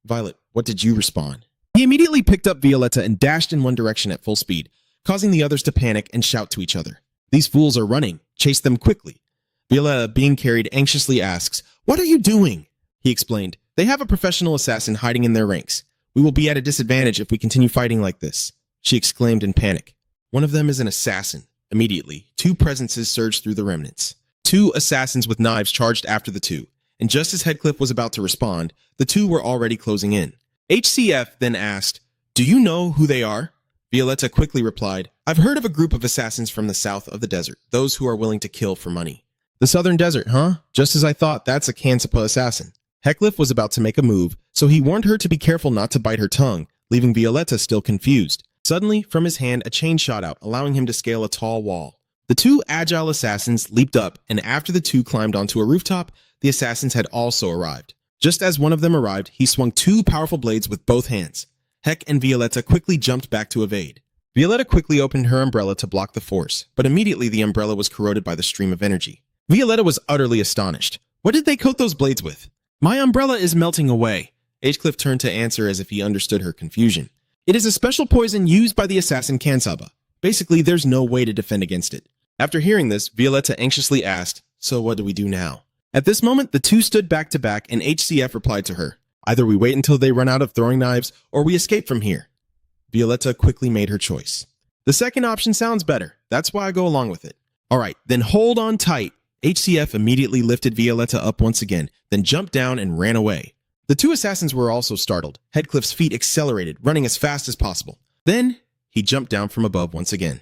Speaker 1: Violet, what did you respond? He immediately picked up Violetta and dashed in one direction at full speed, causing the others to panic and shout to each other. These fools are running. Chase them quickly. Violetta, being carried, anxiously asks, What are you doing? He explained, They have a professional assassin hiding in their ranks. We will be at a disadvantage if we continue fighting like this. She exclaimed in panic. One of them is an assassin. Immediately, two presences surged through the remnants. Two assassins with knives charged after the two, and just as Heathcliff was about to respond, the two were already closing in. HCF then asked, Do you know who they are? Violetta quickly replied, I've heard of a group of assassins from the south of the desert, those who are willing to kill for money. The southern desert, huh? Just as I thought, that's a Kansipa assassin. Heathcliff was about to make a move, so he warned her to be careful not to bite her tongue, leaving Violetta still confused. Suddenly, from his hand, a chain shot out, allowing him to scale a tall wall. The two agile assassins leaped up, and after the two climbed onto a rooftop, the assassins had also arrived. Just as one of them arrived, he swung two powerful blades with both hands. Heck and Violetta quickly jumped back to evade. Violetta quickly opened her umbrella to block the force, but immediately the umbrella was corroded by the stream of energy. Violetta was utterly astonished. What did they coat those blades with? My umbrella is melting away. Cliff turned to answer as if he understood her confusion. It is a special poison used by the assassin Kansaba. Basically, there's no way to defend against it. After hearing this, Violetta anxiously asked, So what do we do now? At this moment, the two stood back to back and HCF replied to her, Either we wait until they run out of throwing knives, or we escape from here. Violetta quickly made her choice. The second option sounds better. That's why I go along with it. All right, then hold on tight. HCF immediately lifted Violetta up once again, then jumped down and ran away. The two assassins were also startled. Headcliff's feet accelerated, running as fast as possible. Then, he jumped down from above once again.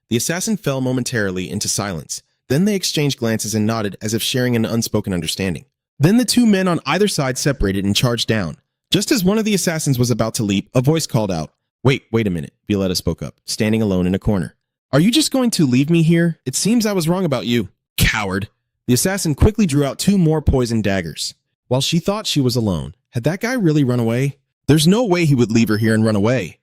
Speaker 1: The assassin fell momentarily into silence. Then they exchanged glances and nodded as if sharing an unspoken understanding. Then the two men on either side separated and charged down. Just as one of the assassins was about to leap, a voice called out, Wait a minute, Violetta spoke up, standing alone in a corner. Are you just going to leave me here? It seems I was wrong about you. Coward. The assassin quickly drew out 2 more poisoned daggers. While she thought she was alone, had that guy really run away? There's no way he would leave her here and run away.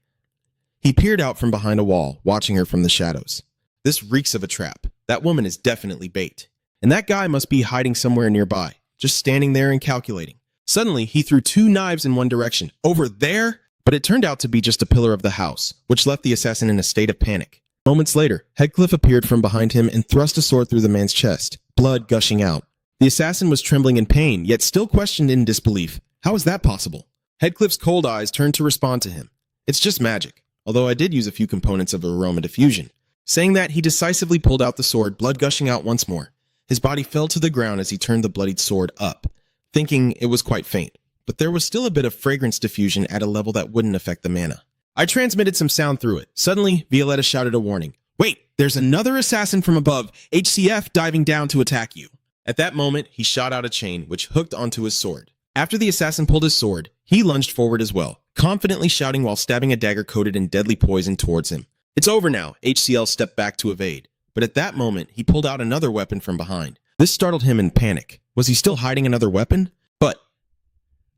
Speaker 1: He peered out from behind a wall, watching her from the shadows. This reeks of a trap. That woman is definitely bait. And that guy must be hiding somewhere nearby, just standing there and calculating. Suddenly, he threw 2 knives in one direction. Over there? But it turned out to be just a pillar of the house, which left the assassin in a state of panic. Moments later, Headcliff appeared from behind him and thrust a sword through the man's chest, blood gushing out. The assassin was trembling in pain, yet still questioned in disbelief. How is that possible? Headcliff's cold eyes turned to respond to him. It's just magic, although I did use a few components of aroma diffusion. Saying that, he decisively pulled out the sword, blood gushing out once more. His body fell to the ground as he turned the bloodied sword up, thinking it was quite faint. But there was still a bit of fragrance diffusion at a level that wouldn't affect the mana. I transmitted some sound through it. Suddenly, Violetta shouted a warning. Wait, there's another assassin from above, HCF diving down to attack you. At that moment, he shot out a chain, which hooked onto his sword. After the assassin pulled his sword, he lunged forward as well, confidently shouting while stabbing a dagger coated in deadly poison towards him. It's over now, HCL stepped back to evade. But at that moment, he pulled out another weapon from behind. This startled him in panic. Was he still hiding another weapon? But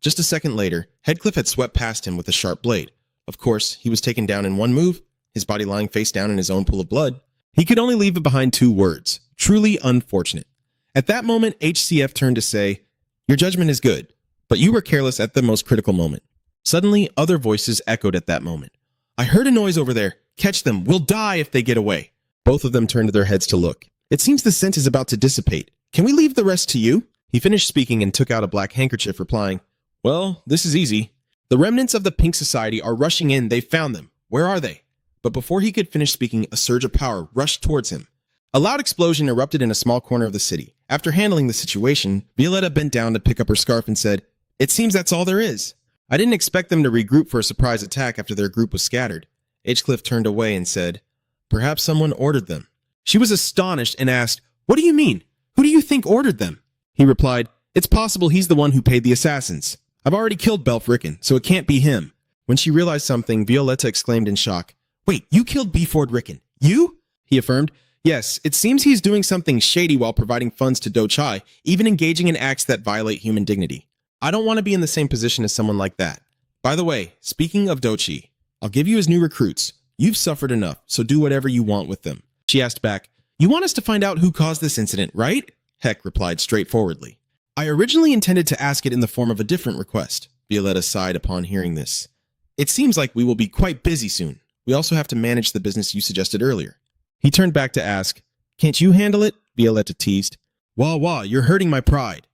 Speaker 1: just a second later, Headcliff had swept past him with a sharp blade. Of course, he was taken down in one move, his body lying face down in his own pool of blood. He could only leave behind 2 words. Truly unfortunate. At that moment, HCF turned to say, Your judgment is good, but you were careless at the most critical moment. Suddenly, other voices echoed at that moment. I heard a noise over there. Catch them. We'll die if they get away. Both of them turned their heads to look. It seems the scent is about to dissipate. Can we leave the rest to you? He finished speaking and took out a black handkerchief, replying, Well, this is easy. The remnants of the Pink Society are rushing in. They found them. Where are they? But before he could finish speaking, a surge of power rushed towards him. A loud explosion erupted in a small corner of the city. After handling the situation, Violetta bent down to pick up her scarf and said, It seems that's all there is. I didn't expect them to regroup for a surprise attack after their group was scattered. Hinchcliffe turned away and said, Perhaps someone ordered them. She was astonished and asked, What do you mean? Who do you think ordered them? He replied, It's possible he's the one who paid the assassins. I've already killed Belfricken, so it can't be him. When she realized something, Violetta exclaimed in shock, Wait, you killed Beeford Rickon? You? He affirmed, Yes, it seems he's doing something shady while providing funds to Do Chai, even engaging in acts that violate human dignity. I don't want to be in the same position as someone like that. By the way, speaking of Dochi, I'll give you his new recruits. You've suffered enough, so do whatever you want with them. She asked back, You want us to find out who caused this incident, right? Heck replied straightforwardly. I originally intended to ask it in the form of a different request. Violetta sighed upon hearing this. It seems like we will be quite busy soon. We also have to manage the business you suggested earlier. He turned back to ask, Can't you handle it? Violetta teased. Wah, you're hurting my pride.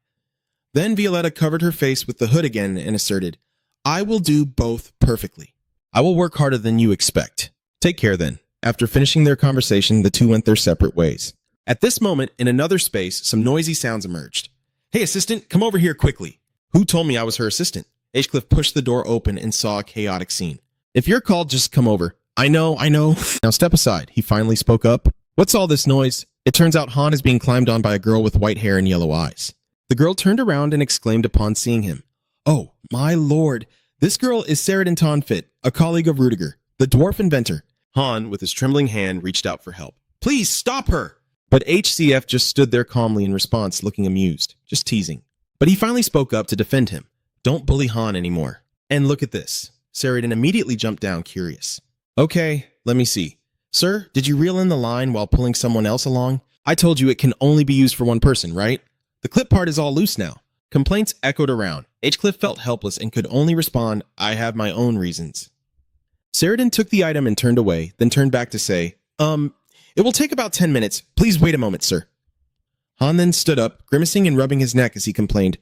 Speaker 1: Then Violetta covered her face with the hood again and asserted, I will do both perfectly. I will work harder than you expect. Take care then. After finishing their conversation, the two went their separate ways. At this moment, in another space, some noisy sounds emerged. Hey, assistant, come over here quickly. Who told me I was her assistant? Hinchcliffe pushed the door open and saw a chaotic scene. If you're called, just come over. I know. Now step aside, he finally spoke up. What's all this noise? It turns out Han is being climbed on by a girl with white hair and yellow eyes. The girl turned around and exclaimed upon seeing him. Oh, my lord. This girl is Saradin Tonfit, a colleague of Rudiger, the dwarf inventor. Han, with his trembling hand, reached out for help. Please stop her! But HCF just stood there calmly in response, looking amused, just teasing. But he finally spoke up to defend him. Don't bully Han anymore. And look at this. Saradin immediately jumped down, curious. Okay, let me see. Sir, did you reel in the line while pulling someone else along? I told you it can only be used for one person, right? The clip part is all loose now. Complaints echoed around. Hinchcliffe felt helpless and could only respond, I have my own reasons. Saradin took the item and turned away, then turned back to say, it will take about 10 minutes. Please wait a moment, sir. Han then stood up, grimacing and rubbing his neck as he complained,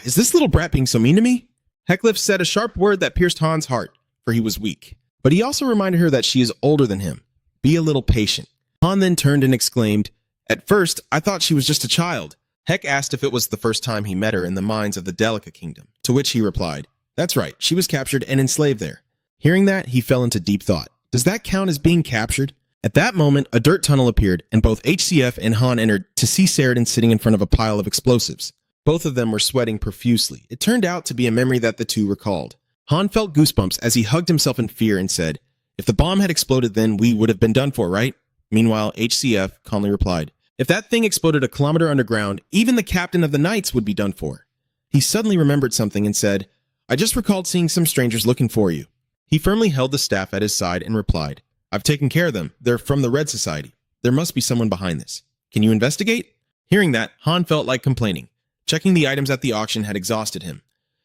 Speaker 1: Is this little brat being so mean to me? Heckliff said a sharp word that pierced Han's heart, for he was weak. But he also reminded her that she is older than him. Be a little patient. Han then turned and exclaimed, "At first, I thought she was just a child." Heck asked if it was the first time he met her in the mines of the Delica Kingdom, to which he replied, "That's right, she was captured and enslaved there." Hearing that, he fell into deep thought. Does that count as being captured? At that moment, a dirt tunnel appeared, and both HCF and Han entered to see Sheridan sitting in front of a pile of explosives. Both of them were sweating profusely. It turned out to be a memory that the two recalled. Han felt goosebumps as he hugged himself in fear and said, "If the bomb had exploded then, we would have been done for, right?" Meanwhile, HCF calmly replied, "If that thing exploded a kilometer underground, even the captain of the Knights would be done for." He suddenly remembered something and said, "I just recalled seeing some strangers looking for you." He firmly held the staff at his side and replied, "I've taken care of them. They're from the Red Society. There must be someone behind this. Can you investigate?" Hearing that, Han felt like complaining. Checking the items at the auction had exhausted him.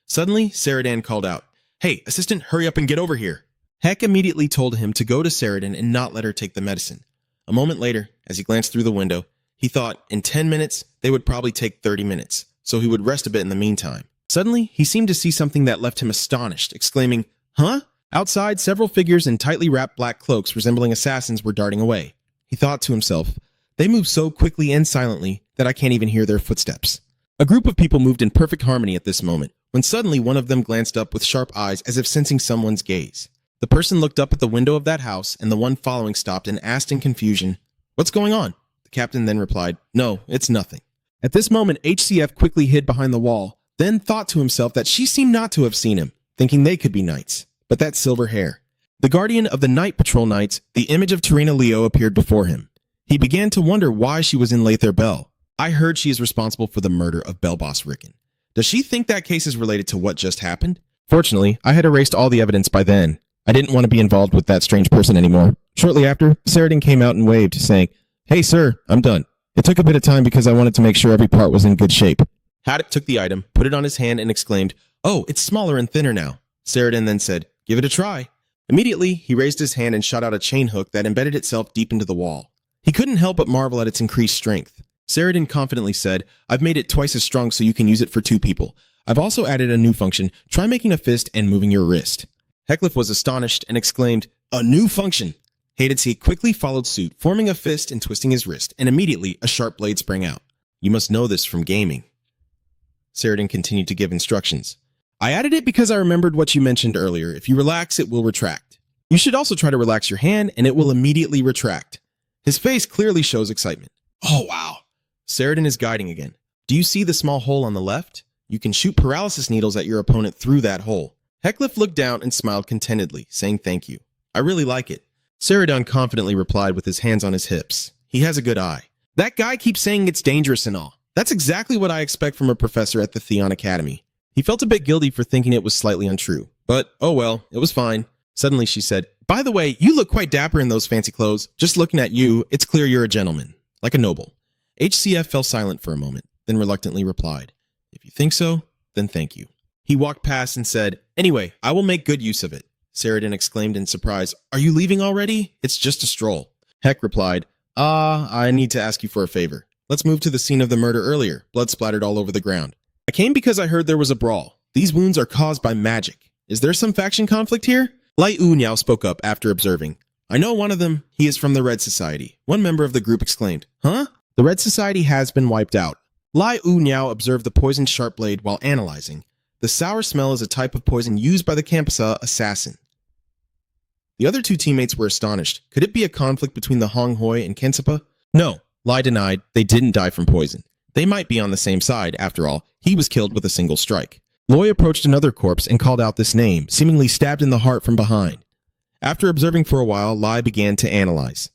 Speaker 1: Suddenly, Sheridan called out, "Hey, assistant, hurry up and get over here." Heck immediately told him to go to Sheridan and not let her take the medicine. A moment later, as he glanced through the window, he thought in 10 minutes, they would probably take 30 minutes, so he would rest a bit in the meantime. Suddenly, he seemed to see something that left him astonished, exclaiming, "Huh?" Outside, several figures in tightly wrapped black cloaks resembling assassins were darting away. He thought to himself, "They move so quickly and silently that I can't even hear their footsteps." A group of people moved in perfect harmony at this moment, when suddenly one of them glanced up with sharp eyes as if sensing someone's gaze. The person looked up at the window of that house, and the one following stopped and asked in confusion, "What's going on?" The captain then replied, "No, it's nothing." At this moment, HCF quickly hid behind the wall, then thought to himself that she seemed not to have seen him, thinking they could be knights. But that silver hair. The guardian of the Night Patrol Knights, the image of Tarina Leo appeared before him. He began to wonder why she was in Lather Bell. "I heard she is responsible for the murder of Bell Boss Rickon. Does she think that case is related to what just happened?" Fortunately, I had erased all the evidence by then. I didn't want to be involved with that strange person anymore. Shortly after, Sheridan came out and waved, saying, "Hey sir, I'm done." It took a bit of time because I wanted to make sure every part was in good shape. Haddock took the item, put it on his hand, and exclaimed, "Oh, it's smaller and thinner now." Sheridan then said, "Give it a try." Immediately, he raised his hand and shot out a chain hook that embedded itself deep into the wall. He couldn't help but marvel at its increased strength. Sheridan confidently said, "I've made it twice as strong so you can use it for 2 people. I've also added a new function. Try making a fist and moving your wrist." Heckliff was astonished and exclaimed, "A new function!" Haydency quickly followed suit, forming a fist and twisting his wrist, and immediately a sharp blade sprang out. "You must know this from gaming." Sheridan continued to give instructions. "I added it because I remembered what you mentioned earlier. If you relax, it will retract. You should also try to relax your hand, and it will immediately retract." His face clearly shows excitement. "Oh, wow." Sheridan is guiding again. "Do you see the small hole on the left? You can shoot paralysis needles at your opponent through that hole." Heckliff looked down and smiled contentedly, saying thank you. "I really like it." Sheridan confidently replied with his hands on his hips. He has a good eye. "That guy keeps saying it's dangerous and all. That's exactly what I expect from a professor at the Theon Academy." He felt a bit guilty for thinking it was slightly untrue. But, oh well, it was fine. Suddenly she said, "By the way, you look quite dapper in those fancy clothes. Just looking at you, it's clear you're a gentleman. Like a noble." HCF fell silent for a moment, then reluctantly replied, "If you think so, then thank you." He walked past and said, "Anyway, I will make good use of it." Sheridan exclaimed in surprise, "Are you leaving already? It's just a stroll." Heck replied, I need to ask you for a favor. Let's move to the scene of the murder earlier. Blood splattered all over the ground. I came because I heard there was a brawl. These wounds are caused by magic. Is there some faction conflict here?" Lai Uniao spoke up after observing. "I know one of them. He is from the Red Society." One member of the group exclaimed, "Huh? The Red Society has been wiped out." Lai Uniao observed the poisoned sharp blade while analyzing. The sour smell is a type of poison used by the Campasa assassin. The other 2 teammates were astonished. Could it be a conflict between the Hong Hoi and Kensepa? No, Lai denied. They didn't die from poison. They might be on the same side, after all. He was killed with a single strike. Loy approached another corpse and called out this name, seemingly stabbed in the heart from behind. After observing for a while, Lai began to analyze.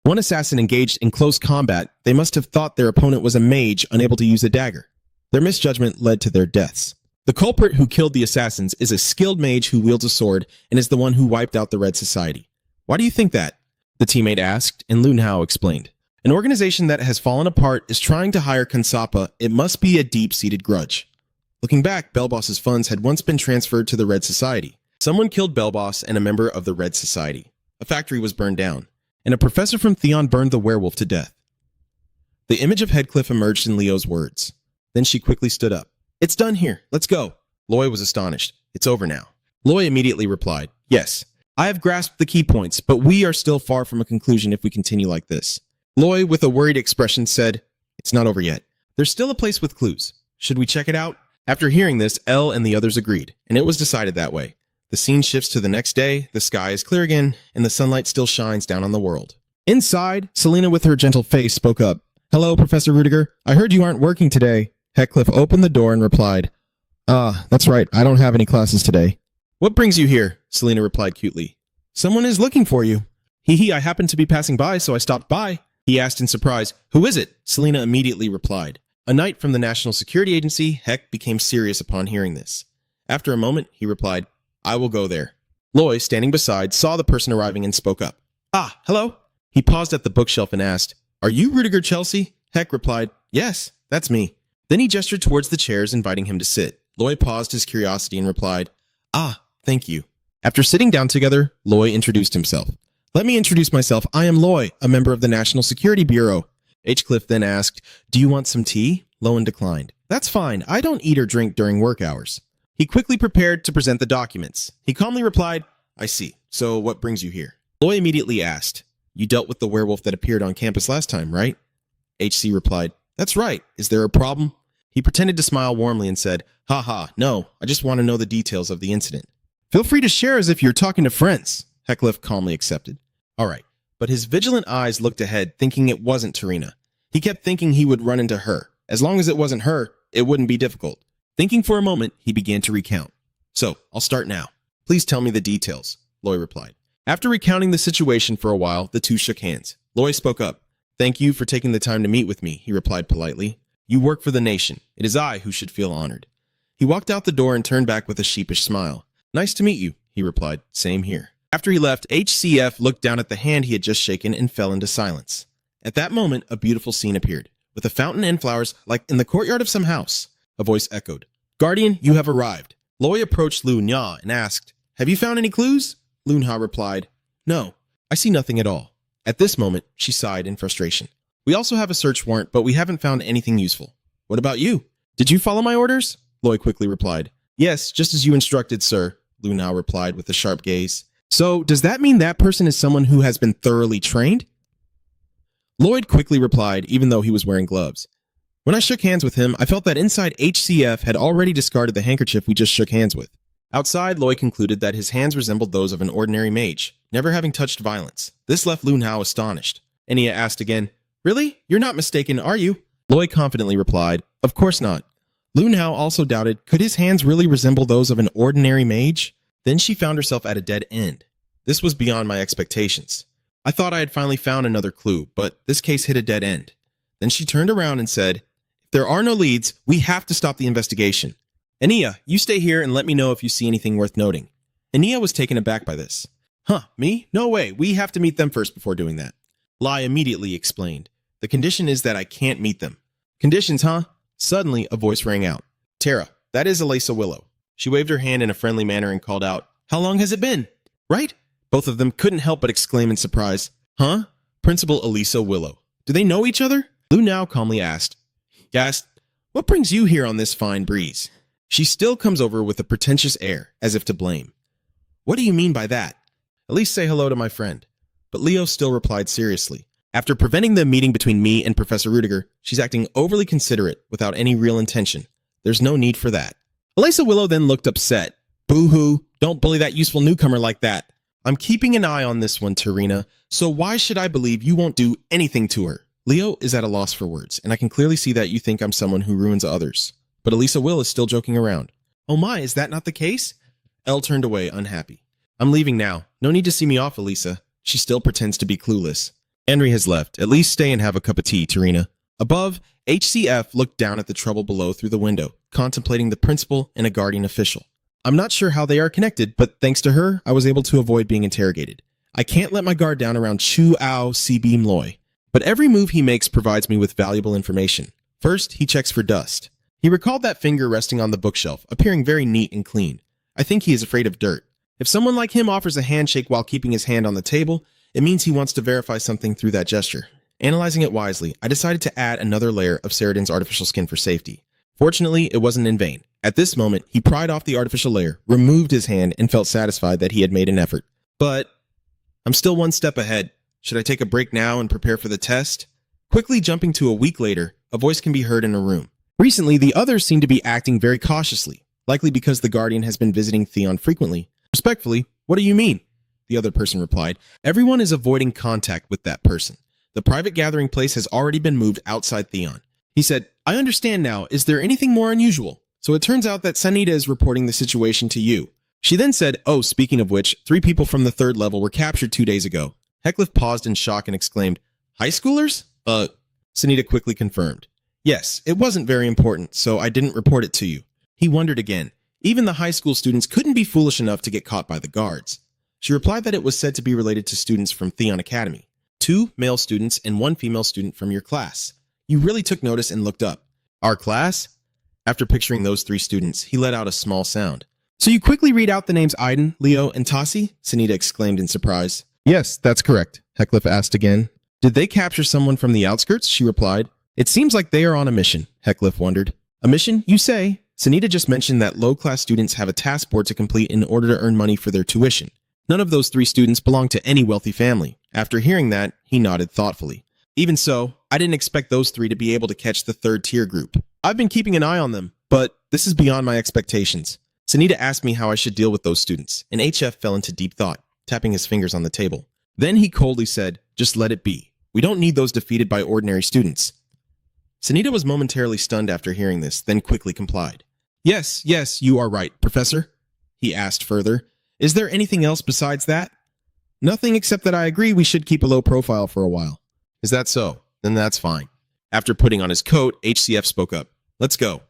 Speaker 1: One assassin engaged in close combat. They must have thought their opponent was a mage unable to use a dagger. Their misjudgment led to their deaths. The culprit who killed the assassins is a skilled mage who wields a sword and is the one who wiped out the Red Society. Why do you think that? The teammate asked, and Lun Hao explained. An organization that has fallen apart is trying to hire Kansapa. It must be a deep-seated grudge. Looking back, Bellboss's funds had once been transferred to the Red Society. Someone killed Bellboss and a member of the Red Society. A factory was burned down, and a professor from Theon burned the werewolf to death. The image of Headcliff emerged in Leo's words. Then she quickly stood up. It's done here. Let's go. Loy was astonished. It's over now. Loy immediately replied, yes. I have grasped the key points, but we are still far from a conclusion if we continue like this. Loy, with a worried expression, said, it's not over yet. There's still a place with clues. Should we check it out? After hearing this, Elle and the others agreed, and it was decided that way. The scene shifts to the next day, the sky is clear again, and the sunlight still shines down on the world. Inside, Selena with her gentle face spoke up. Hello, Professor Rudiger. I heard you aren't working today. Heathcliff opened the door and replied, that's right. I don't have any classes today. What brings you here? Selena replied cutely. Someone is looking for you. Hee, I happened to be passing by, so I stopped by. He asked in surprise, who is it? Selena immediately replied. A knight from the National Security Agency. Heck became serious upon hearing this. After a moment, he replied, I will go there. Loy, standing beside, saw the person arriving and spoke up. Ah, hello? He paused at the bookshelf and asked, are you Rudiger Chelsea? Heck replied, yes, that's me. Then he gestured towards the chairs, inviting him to sit. Loy paused his curiosity and replied, ah, thank you. After sitting down together, Loy introduced himself. Let me introduce myself. I am Loy, a member of the National Security Bureau. Cliff then asked, do you want some tea? Lowen declined. That's fine. I don't eat or drink during work hours. He quickly prepared to present the documents. He calmly replied, I see. So what brings you here? Loy immediately asked, you dealt with the werewolf that appeared on campus last time, right? HC replied, that's right. Is there a problem? He pretended to smile warmly and said, haha, no, I just want to know the details of the incident. Feel free to share as if you're talking to friends, Heathcliff calmly accepted. All right, but his vigilant eyes looked ahead, thinking it wasn't Tarina. He kept thinking he would run into her. As long as it wasn't her, it wouldn't be difficult. Thinking for a moment, he began to recount. So, I'll start now. Please tell me the details, Loy replied. After recounting the situation for a while, the two shook hands. Loy spoke up. Thank you for taking the time to meet with me, he replied politely. You work for the nation. It is I who should feel honored. He walked out the door and turned back with a sheepish smile. Nice to meet you, he replied. Same here. After he left, HCF looked down at the hand he had just shaken and fell into silence. At that moment, a beautiful scene appeared, with a fountain and flowers like in the courtyard of some house. A voice echoed. Guardian, you have arrived. Loy approached Lu Nya and asked, have you found any clues? Lu Nha replied, no, I see nothing at all. At this moment, she sighed in frustration. We also have a search warrant, but we haven't found anything useful. What about you? Did you follow my orders? Loy quickly replied. Yes, just as you instructed, sir, Lu Nha replied with a sharp gaze. So, does that mean that person is someone who has been thoroughly trained? Lloyd quickly replied, even though he was wearing gloves. When I shook hands with him, I felt that inside HCF had already discarded the handkerchief we just shook hands with. Outside, Loy concluded that his hands resembled those of an ordinary mage, never having touched violence. This left Lu Nha astonished. Enya asked again, really? You're not mistaken, are you? Loy confidently replied, of course not. Lu Nha also doubted, could his hands really resemble those of an ordinary mage? Then she found herself at a dead end. This was beyond my expectations. I thought I had finally found another clue, but this case hit a dead end. Then she turned around and said, if there are no leads, we have to stop the investigation. Enya, you stay here and let me know if you see anything worth noting. Enya was taken aback by this. Huh, me? No way, we have to meet them first before doing that. Lai immediately explained. The condition is that I can't meet them. Conditions, huh? Suddenly, a voice rang out. Tara, that is Elisa Willow. She waved her hand in a friendly manner and called out, how long has it been? Right? Both of them couldn't help but exclaim in surprise. Huh? Principal Elisa Willow. Do they know each other? Lu now calmly asked. Gasped, what brings you here on this fine breeze? She still comes over with a pretentious air, as if to blame. What do you mean by that? At least say hello to my friend. But Leo still replied seriously. After preventing the meeting between me and Professor Rudiger, she's acting overly considerate without any real intention. There's no need for that. Elisa Willow then looked upset. Boo-hoo, don't bully that useful newcomer like that. I'm keeping an eye on this one, Tarina, so why should I believe you won't do anything to her? Leo is at a loss for words, and I can clearly see that you think I'm someone who ruins others. But Elisa Will is still joking around. Oh my, is that not the case? Elle turned away, unhappy. I'm leaving now. No need to see me off, Elisa. She still pretends to be clueless. Henry has left. At least stay and have a cup of tea, Tarina. Above, HCF looked down at the trouble below through the window, contemplating the principal and a guardian official. I'm not sure how they are connected, but thanks to her, I was able to avoid being interrogated. I can't let my guard down around Chu Ao Si-beam Loy. But every move he makes provides me with valuable information. First, he checks for dust. He recalled that finger resting on the bookshelf, appearing very neat and clean. I think he is afraid of dirt. If someone like him offers a handshake while keeping his hand on the table, it means he wants to verify something through that gesture. Analyzing it wisely, I decided to add another layer of Ceridan's artificial skin for safety. Fortunately, it wasn't in vain. At this moment, he pried off the artificial layer, removed his hand, and felt satisfied that he had made an effort. But I'm still one step ahead. Should I take a break now and prepare for the test? Quickly jumping to a week later, a voice can be heard in a room. Recently, the others seem to be acting very cautiously, likely because the Guardian has been visiting Theon frequently. Respectfully, what do you mean? The other person replied, everyone is avoiding contact with that person. The private gathering place has already been moved outside Theon. He said, I understand now. Is there anything more unusual? So it turns out that Sanita is reporting the situation to you. She then said, oh, speaking of which, 3 people from the 3rd level were captured 2 days ago. Heckcliff paused in shock and exclaimed, high schoolers? Sanita quickly confirmed. Yes, it wasn't very important, so I didn't report it to you. He wondered again. Even the high school students couldn't be foolish enough to get caught by the guards. She replied that it was said to be related to students from Theon Academy. 2 male students and 1 female student from your class. You really took notice and looked up. Our class? After picturing those 3 students, he let out a small sound. So you quickly read out the names Aiden, Leo, and Tassi? Sanita exclaimed in surprise. Yes, that's correct, Heckcliff asked again. Did they capture someone from the outskirts? She replied. It seems like they are on a mission, Heckcliff wondered. A mission, you say? Sanita just mentioned that low-class students have a task board to complete in order to earn money for their tuition. None of those 3 students belong to any wealthy family. After hearing that, he nodded thoughtfully. Even so, I didn't expect those 3 to be able to catch the 3rd-tier group. I've been keeping an eye on them, but this is beyond my expectations. Sanita asked me how I should deal with those students, and HF fell into deep thought, tapping his fingers on the table. Then he coldly said, just let it be. We don't need those defeated by ordinary students. Sanita was momentarily stunned after hearing this, then quickly complied. Yes, you are right, Professor. He asked further, is there anything else besides that? Nothing except that I agree we should keep a low profile for a while. Is that so? Then that's fine. After putting on his coat, HCF spoke up. Let's go.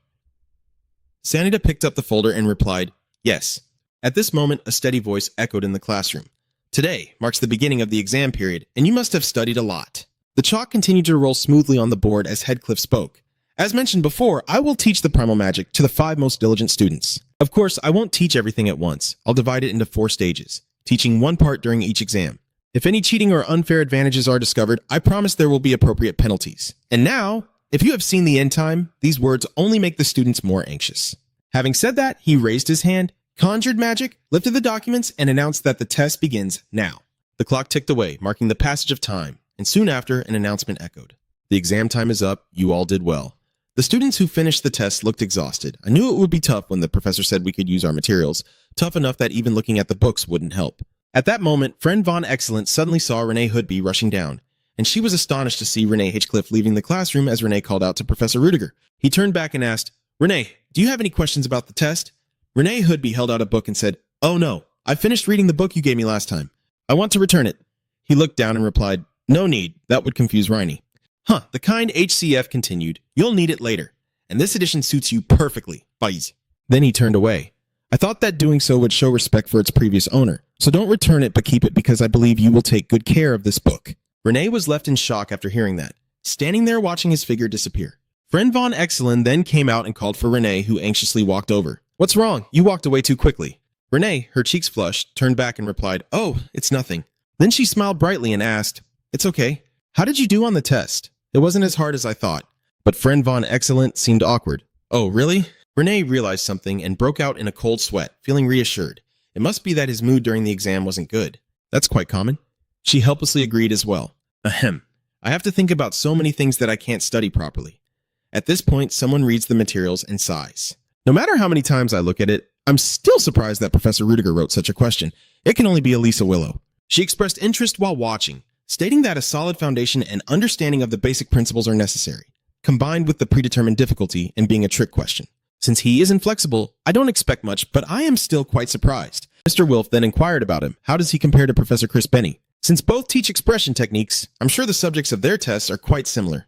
Speaker 1: Sanita picked up the folder and replied, yes. At this moment, a steady voice echoed in the classroom. Today marks the beginning of the exam period, and you must have studied a lot. The chalk continued to roll smoothly on the board as Heckcliff spoke. As mentioned before, I will teach the primal magic to the 5 most diligent students. Of course, I won't teach everything at once. I'll divide it into 4 stages, teaching 1 part during each exam. If any cheating or unfair advantages are discovered, I promise there will be appropriate penalties. And now, if you have seen the end time, these words only make the students more anxious. Having said that, he raised his hand, conjured magic, lifted the documents, and announced that the test begins now. The clock ticked away, marking the passage of time, and soon after, an announcement echoed. The exam time is up. You all did well. The students who finished the test looked exhausted. I knew it would be tough when the professor said we could use our materials, tough enough that even looking at the books wouldn't help. At that moment, friend Von Excellent suddenly saw Renee Hoodby rushing down, and she was astonished to see Renee Hitchcliffe leaving the classroom as Renee called out to Professor Rudiger. He turned back and asked, Renee, do you have any questions about the test? Renee Hoodby held out a book and said, oh no, I finished reading the book you gave me last time. I want to return it. He looked down and replied, no need, that would confuse Riney. The kind HCF continued, you'll need it later, and this edition suits you perfectly. Bye. Then he turned away. I thought that doing so would show respect for its previous owner, so don't return it but keep it because I believe you will take good care of this book. Renee was left in shock after hearing that, standing there watching his figure disappear. Friend Von Excellent then came out and called for Renee, who anxiously walked over. What's wrong? You walked away too quickly. Renee, her cheeks flushed, turned back and replied, oh, it's nothing. Then she smiled brightly and asked, it's okay. How did you do on the test? It wasn't as hard as I thought. But friend Von Excellent seemed awkward. Oh, really? Renee realized something and broke out in a cold sweat, feeling reassured. It must be that his mood during the exam wasn't good. That's quite common. She helplessly agreed as well. Ahem. I have to think about so many things that I can't study properly. At this point, someone reads the materials and sighs. No matter how many times I look at it, I'm still surprised that Professor Rudiger wrote such a question. It can only be Elisa Willow. She expressed interest while watching, stating that a solid foundation and understanding of the basic principles are necessary, combined with the predetermined difficulty and being a trick question. Since he is inflexible, I don't expect much, but I am still quite surprised. Mr. Wilf then inquired about him. How does he compare to Professor Chris Benny? Since both teach expression techniques, I'm sure the subjects of their tests are quite similar.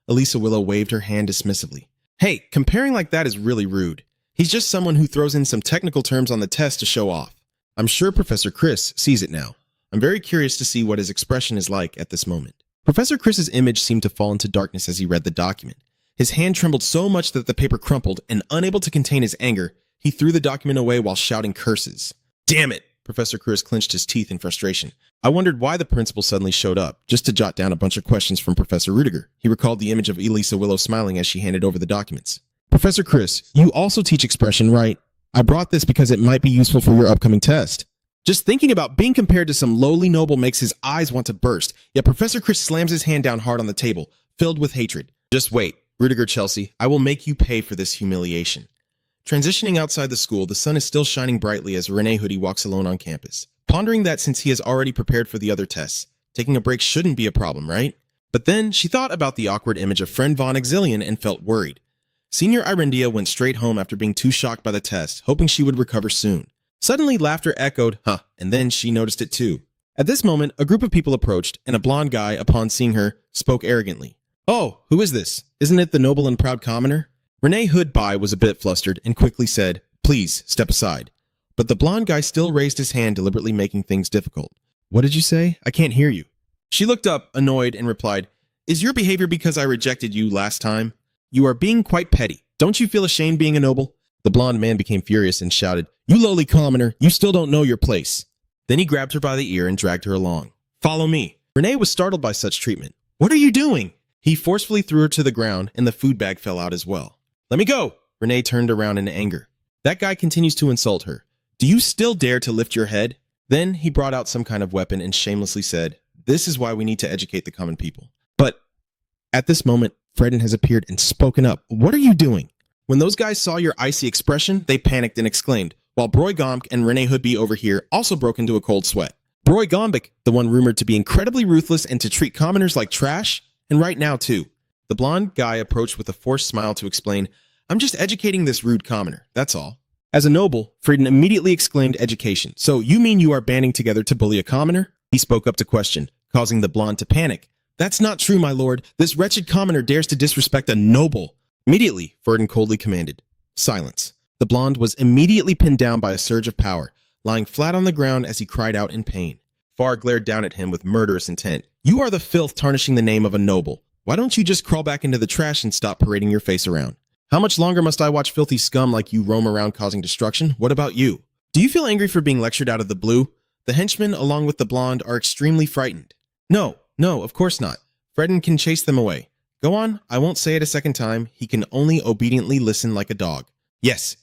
Speaker 1: Elisa Willow waved her hand dismissively. Hey, comparing like that is really rude. He's just someone who throws in some technical terms on the test to show off. I'm sure Professor Chris sees it now. I'm very curious to see what his expression is like at this moment. Professor Chris's image seemed to fall into darkness as he read the document. His hand trembled so much that the paper crumpled, and unable to contain his anger, he threw the document away while shouting curses. Damn it! Professor Chris clenched his teeth in frustration. I wondered why the principal suddenly showed up, just to jot down a bunch of questions from Professor Rudiger. He recalled the image of Elisa Willow smiling as she handed over the documents. Professor Chris, you also teach expression, right? I brought this because it might be useful for your upcoming test. Just thinking about being compared to some lowly noble makes his eyes want to burst, yet Professor Chris slams his hand down hard on the table, filled with hatred. Just wait, Rudiger Chelsea, I will make you pay for this humiliation. Transitioning outside the school, the sun is still shining brightly as Renee Hoodie walks alone on campus. Pondering that since he has already prepared for the other tests, taking a break shouldn't be a problem, right? But then she thought about the awkward image of friend Von Exilian and felt worried. Senior Irendia went straight home after being too shocked by the test, hoping she would recover soon. Suddenly, laughter echoed, huh, and then she noticed it too. At this moment, a group of people approached, and a blonde guy, upon seeing her, spoke arrogantly. Oh, who is this? Isn't it the noble and proud commoner? Renee Hoodby was a bit flustered and quickly said, please, step aside. But the blonde guy still raised his hand, deliberately making things difficult. What did you say? I can't hear you. She looked up, annoyed, and replied, is your behavior because I rejected you last time? You are being quite petty. Don't you feel ashamed being a noble? The blonde man became furious and shouted, you lowly commoner, you still don't know your place. Then he grabbed her by the ear and dragged her along. Follow me. Renee was startled by such treatment. What are you doing? He forcefully threw her to the ground, and the food bag fell out as well. Let me go! Renee turned around in anger. That guy continues to insult her. Do you still dare to lift your head? Then he brought out some kind of weapon and shamelessly said, this is why we need to educate the common people. But at this moment, Fredden has appeared and spoken up. What are you doing? When those guys saw your icy expression, they panicked and exclaimed, while Broy Gomk and Renee Hoodby over here also broke into a cold sweat. Broy Gombik, the one rumored to be incredibly ruthless and to treat commoners like trash, and right now too. The blonde guy approached with a forced smile to explain, I'm just educating this rude commoner, that's all. As a noble, Fredden immediately exclaimed education. So you mean you are banding together to bully a commoner? He spoke up to question, causing the blonde to panic. That's not true, my lord. This wretched commoner dares to disrespect a noble. Immediately, Fredden coldly commanded, silence. The blonde was immediately pinned down by a surge of power, lying flat on the ground as he cried out in pain. Far glared down at him with murderous intent. You are the filth tarnishing the name of a noble. Why don't you just crawl back into the trash and stop parading your face around? How much longer must I watch filthy scum like you roam around causing destruction? What about you? Do you feel angry for being lectured out of the blue? The henchmen, along with the blonde, are extremely frightened. No, of course not. Fredden can chase them away. Go on, I won't say it a second time. He can only obediently listen like a dog. Yes.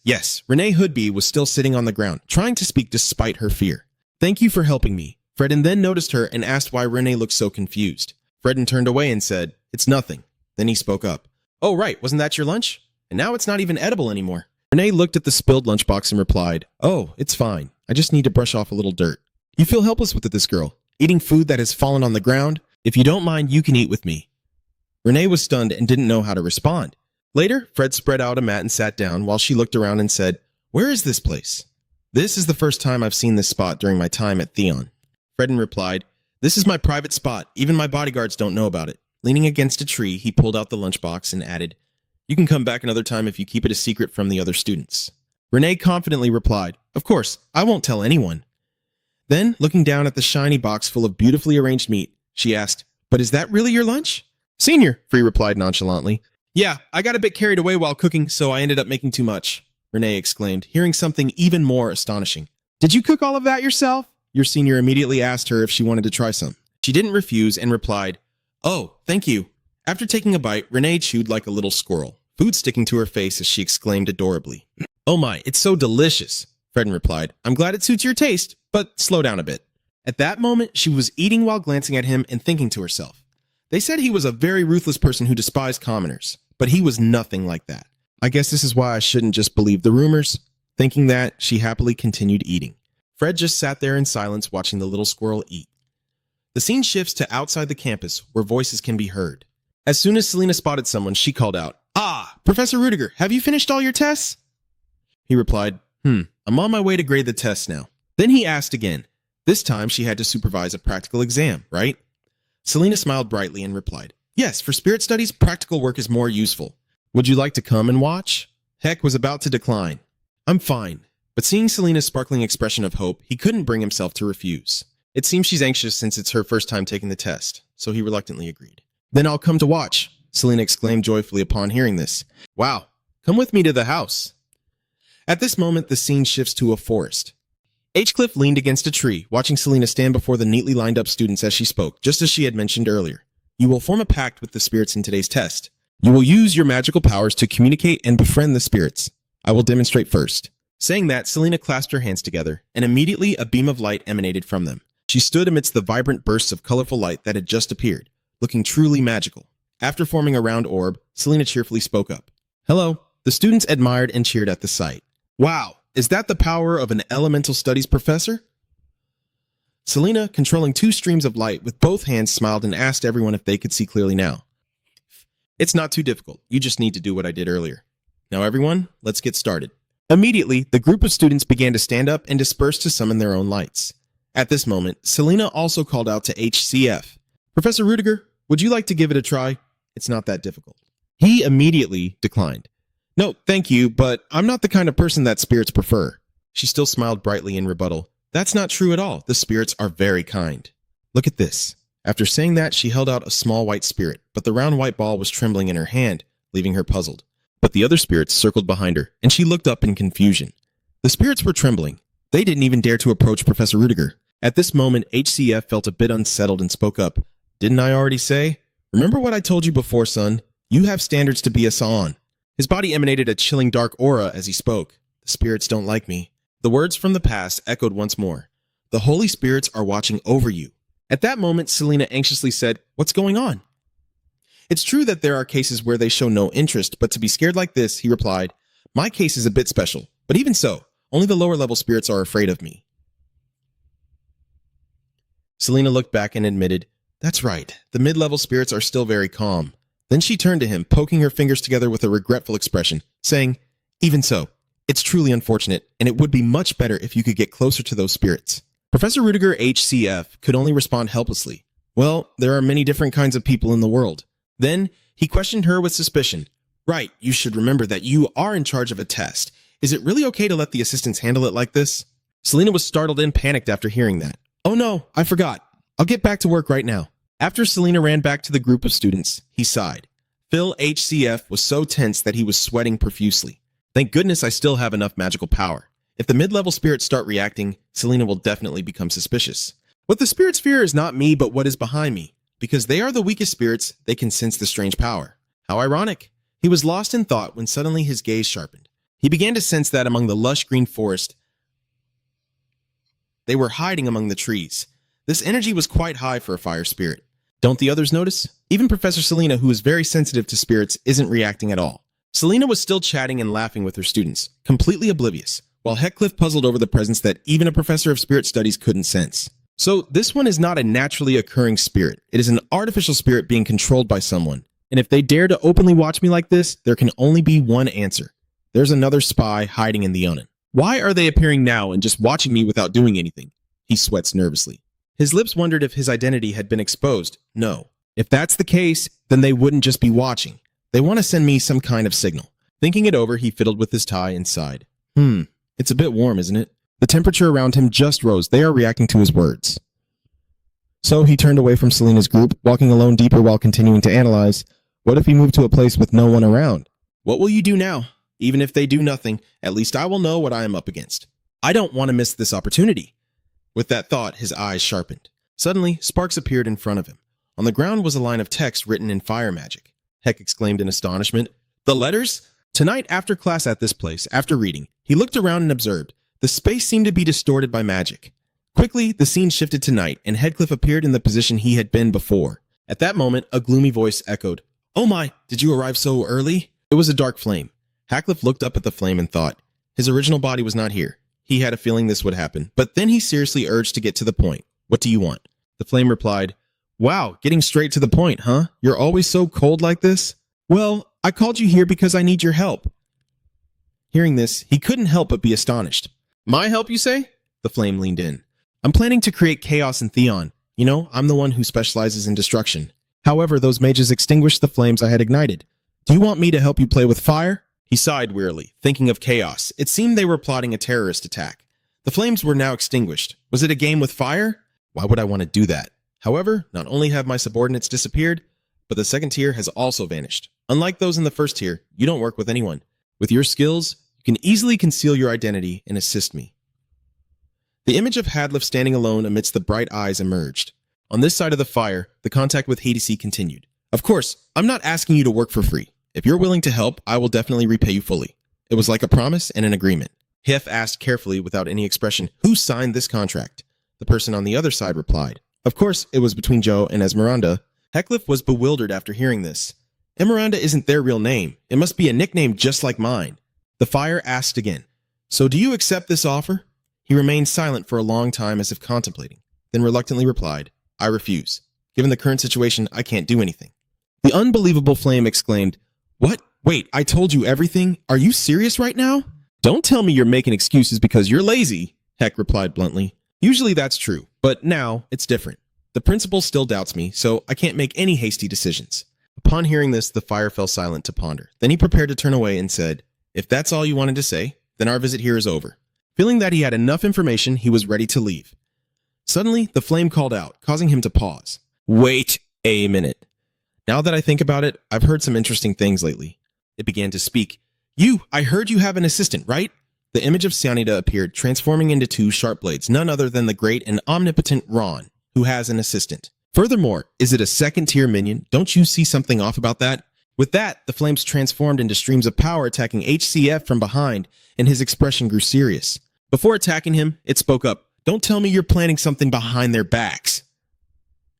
Speaker 1: Renee Hoodby was still sitting on the ground, trying to speak despite her fear. Thank you for helping me. Fredden then noticed her and asked why Renee looked so confused. Fredden turned away and said, it's nothing. Then he spoke up. Oh right, wasn't that your lunch? And now it's not even edible anymore. Renee looked at the spilled lunchbox and replied, oh, it's fine. I just need to brush off a little dirt. You feel helpless with it, this girl. Eating food that has fallen on the ground? If you don't mind, you can eat with me. Renee was stunned and didn't know how to respond. Later, Fred spread out a mat and sat down while she looked around and said, where is this place? This is the first time I've seen this spot during my time at Theon. Fredden replied, this is my private spot. Even my bodyguards don't know about it. Leaning against a tree, he pulled out the lunchbox and added, you can come back another time if you keep it a secret from the other students. Renee confidently replied, of course, I won't tell anyone. Then, looking down at the shiny box full of beautifully arranged meat, she asked, but is that really your lunch? Senior, Free replied nonchalantly. Yeah, I got a bit carried away while cooking, so I ended up making too much, Renee exclaimed, hearing something even more astonishing. Did you cook all of that yourself? Your senior immediately asked her if she wanted to try some. She didn't refuse and replied, oh, thank you. After taking a bite, Renee chewed like a little squirrel, food sticking to her face as she exclaimed adorably. Oh my, it's so delicious, Fredden replied. I'm glad it suits your taste, but slow down a bit. At that moment, she was eating while glancing at him and thinking to herself. They said he was a very ruthless person who despised commoners, but he was nothing like that. I guess this is why I shouldn't just believe the rumors. Thinking that, she happily continued eating. Fred just sat there in silence watching the little squirrel eat. The scene shifts to outside the campus where voices can be heard. As soon as Selena spotted someone, she called out, ah, Professor Rudiger, have you finished all your tests? He replied, I'm on my way to grade the tests now. Then he asked again. This time she had to supervise a practical exam, right? Selena smiled brightly and replied, yes, for spirit studies, practical work is more useful. Would you like to come and watch? Heck was about to decline. I'm fine. But seeing Selena's sparkling expression of hope, he couldn't bring himself to refuse. It seems she's anxious since it's her first time taking the test, so he reluctantly agreed. Then I'll come to watch, Selena exclaimed joyfully upon hearing this. Wow, come with me to the house. At this moment, the scene shifts to a forest. H-Cliff leaned against a tree, watching Selena stand before the neatly lined up students as she spoke, just as she had mentioned earlier. You will form a pact with the spirits in today's test. You will use your magical powers to communicate and befriend the spirits. I will demonstrate first. Saying that, Selena clasped her hands together, and immediately a beam of light emanated from them. She stood amidst the vibrant bursts of colorful light that had just appeared, looking truly magical. After forming a round orb, Selena cheerfully spoke up. Hello. The students admired and cheered at the sight. Wow, is that the power of an elemental studies professor? Selena, controlling two streams of light with both hands, smiled and asked everyone if they could see clearly now. It's not too difficult. You just need to do what I did earlier. Now everyone, let's get started. Immediately, the group of students began to stand up and disperse to summon their own lights. At this moment, Selena also called out to HCF. Professor Rudiger, would you like to give it a try? It's not that difficult. He immediately declined. No, thank you, but I'm not the kind of person that spirits prefer. She still smiled brightly in rebuttal. That's not true at all. The spirits are very kind. Look at this. After saying that, she held out a small white spirit, but the round white ball was trembling in her hand, leaving her puzzled. But the other spirits circled behind her, and she looked up in confusion. The spirits were trembling. They didn't even dare to approach Professor Rudiger. At this moment, HCF felt a bit unsettled and spoke up. Didn't I already say? Remember what I told you before, son? You have standards to be a Sa'an. His body emanated a chilling dark aura as he spoke. The spirits don't like me. The words from the past echoed once more. The holy spirits are watching over you. At that moment, Selena anxiously said, What's going on? It's true that there are cases where they show no interest, but to be scared like this, he replied, My case is a bit special, but even so, only the lower level spirits are afraid of me. Selena looked back and admitted, That's right, the mid-level spirits are still very calm. Then she turned to him, poking her fingers together with a regretful expression, saying, Even so, it's truly unfortunate, and it would be much better if you could get closer to those spirits. Professor Rudiger HCF could only respond helplessly. Well, there are many different kinds of people in the world. Then, he questioned her with suspicion. Right, you should remember that you are in charge of a test. Is it really okay to let the assistants handle it like this? Selena was startled and panicked after hearing that. Oh no, I forgot. I'll get back to work right now. After Selena ran back to the group of students, he sighed. Phil HCF was so tense that he was sweating profusely. Thank goodness I still have enough magical power. If the mid-level spirits start reacting, Selena will definitely become suspicious. What the spirits fear is not me, but what is behind me. Because they are the weakest spirits, they can sense the strange power. How ironic. He was lost in thought when suddenly his gaze sharpened. He began to sense that among the lush green forest, they were hiding among the trees. This energy was quite high for a fire spirit. Don't the others notice? Even Professor Selena, who is very sensitive to spirits, isn't reacting at all. Selena was still chatting and laughing with her students, completely oblivious, while Heckcliff puzzled over the presence that even a professor of spirit studies couldn't sense. So this one is not a naturally occurring spirit. It is an artificial spirit being controlled by someone. And if they dare to openly watch me like this, there can only be one answer. There's another spy hiding in the Unen. Why are they appearing now and just watching me without doing anything? He sweats nervously. His lips wondered if his identity had been exposed. No. If that's the case, then they wouldn't just be watching. They want to send me some kind of signal. Thinking it over, he fiddled with his tie and sighed. It's a bit warm, isn't it? The temperature around him just rose. They are reacting to his words. So he turned away from Selena's group, walking alone deeper while continuing to analyze. What if he moved to a place with no one around? What will you do now? Even if they do nothing, at least I will know what I am up against. I don't want to miss this opportunity. With that thought, his eyes sharpened. Suddenly, sparks appeared in front of him. On the ground was a line of text written in fire magic. Heck exclaimed in astonishment. The letters? Tonight after class at this place, after reading, he looked around and observed. The space seemed to be distorted by magic. Quickly, the scene shifted to night, and Heckcliff appeared in the position he had been before. At that moment, a gloomy voice echoed, Oh my, did you arrive so early? It was a dark flame. Heckcliff looked up at the flame and thought. His original body was not here. He had a feeling this would happen, but then he seriously urged to get to the point. What do you want? The flame replied, Wow, getting straight to the point, huh? You're always so cold like this? Well, I called you here because I need your help. Hearing this, he couldn't help but be astonished. My help, you say? The flame leaned in. I'm planning to create chaos in Theon. You know, I'm the one who specializes in destruction. However, those mages extinguished the flames I had ignited. Do you want me to help you play with fire? He sighed wearily, thinking of chaos. It seemed they were plotting a terrorist attack. The flames were now extinguished. Was it a game with fire? Why would I want to do that? However, not only have my subordinates disappeared, but the second tier has also vanished. Unlike those in the first tier, you don't work with anyone. With your skills, you can easily conceal your identity and assist me. The image of Hadlif standing alone amidst the bright eyes emerged. On this side of the fire, the contact with Hadesy continued. Of course, I'm not asking you to work for free. If you're willing to help, I will definitely repay you fully. It was like a promise and an agreement. Hef asked carefully without any expression, who signed this contract? The person on the other side replied. Of course, it was between Joe and Esmeralda. Heckcliff was bewildered after hearing this. Esmeralda isn't their real name. It must be a nickname just like mine. The fire asked again, so do you accept this offer? He remained silent for a long time as if contemplating, then reluctantly replied, I refuse. Given the current situation, I can't do anything. The unbelievable flame exclaimed, what? Wait, I told you everything? Are you serious right now? Don't tell me you're making excuses because you're lazy, Heck replied bluntly. Usually that's true, but now it's different. The principal still doubts me, so I can't make any hasty decisions. Upon hearing this, the fire fell silent to ponder. Then he prepared to turn away and said, if that's all you wanted to say, then our visit here is over. Feeling that he had enough information, he was ready to leave. Suddenly, the flame called out, causing him to pause. Wait a minute. Now that I think about it, I've heard some interesting things lately. It began to speak. I heard you have an assistant, right? The image of Cyanida appeared, transforming into two sharp blades, none other than the great and omnipotent Ron, who has an assistant. Furthermore, is it a second-tier minion? Don't you see something off about that? With that, the flames transformed into streams of power attacking HCF from behind, and his expression grew serious. Before attacking him, it spoke up. Don't tell me you're planning something behind their backs.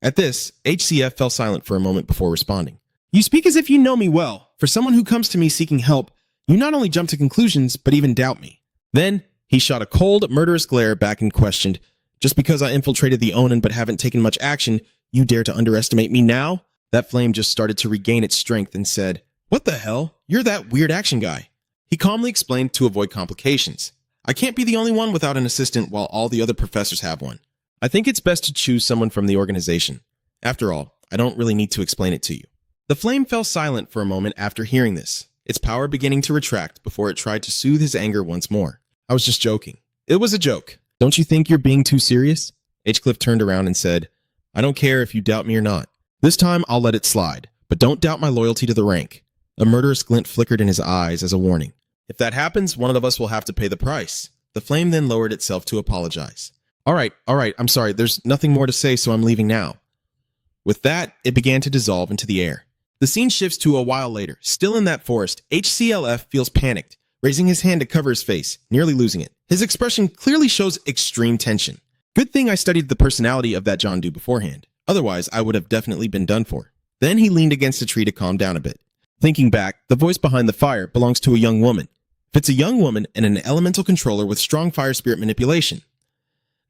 Speaker 1: At this, HCF fell silent for a moment before responding. You speak as if you know me well. For someone who comes to me seeking help, you not only jump to conclusions, but even doubt me. Then, he shot a cold, murderous glare back and questioned, just because I infiltrated the Onin but haven't taken much action, you dare to underestimate me now? That flame just started to regain its strength and said, what the hell? You're that weird action guy. He calmly explained to avoid complications. I can't be the only one without an assistant while all the other professors have one. I think it's best to choose someone from the organization. After all, I don't really need to explain it to you. The flame fell silent for a moment after hearing this, its power beginning to retract before it tried to soothe his anger once more. I was just joking. It was a joke. Don't you think you're being too serious? Hinchcliffe turned around and said, I don't care if you doubt me or not. This time I'll let it slide, but don't doubt my loyalty to the rank. A murderous glint flickered in his eyes as a warning. If that happens, one of us will have to pay the price. The flame then lowered itself to apologize. All right, I'm sorry. There's nothing more to say, so I'm leaving now. With that, it began to dissolve into the air. The scene shifts to a while later. Still in that forest, HCLF feels panicked, raising his hand to cover his face, nearly losing it. His expression clearly shows extreme tension. Good thing I studied the personality of that John Doe beforehand. Otherwise, I would have definitely been done for. Then he leaned against a tree to calm down a bit. Thinking back, the voice behind the fire belongs to a young woman. If it's a young woman and an elemental controller with strong fire spirit manipulation,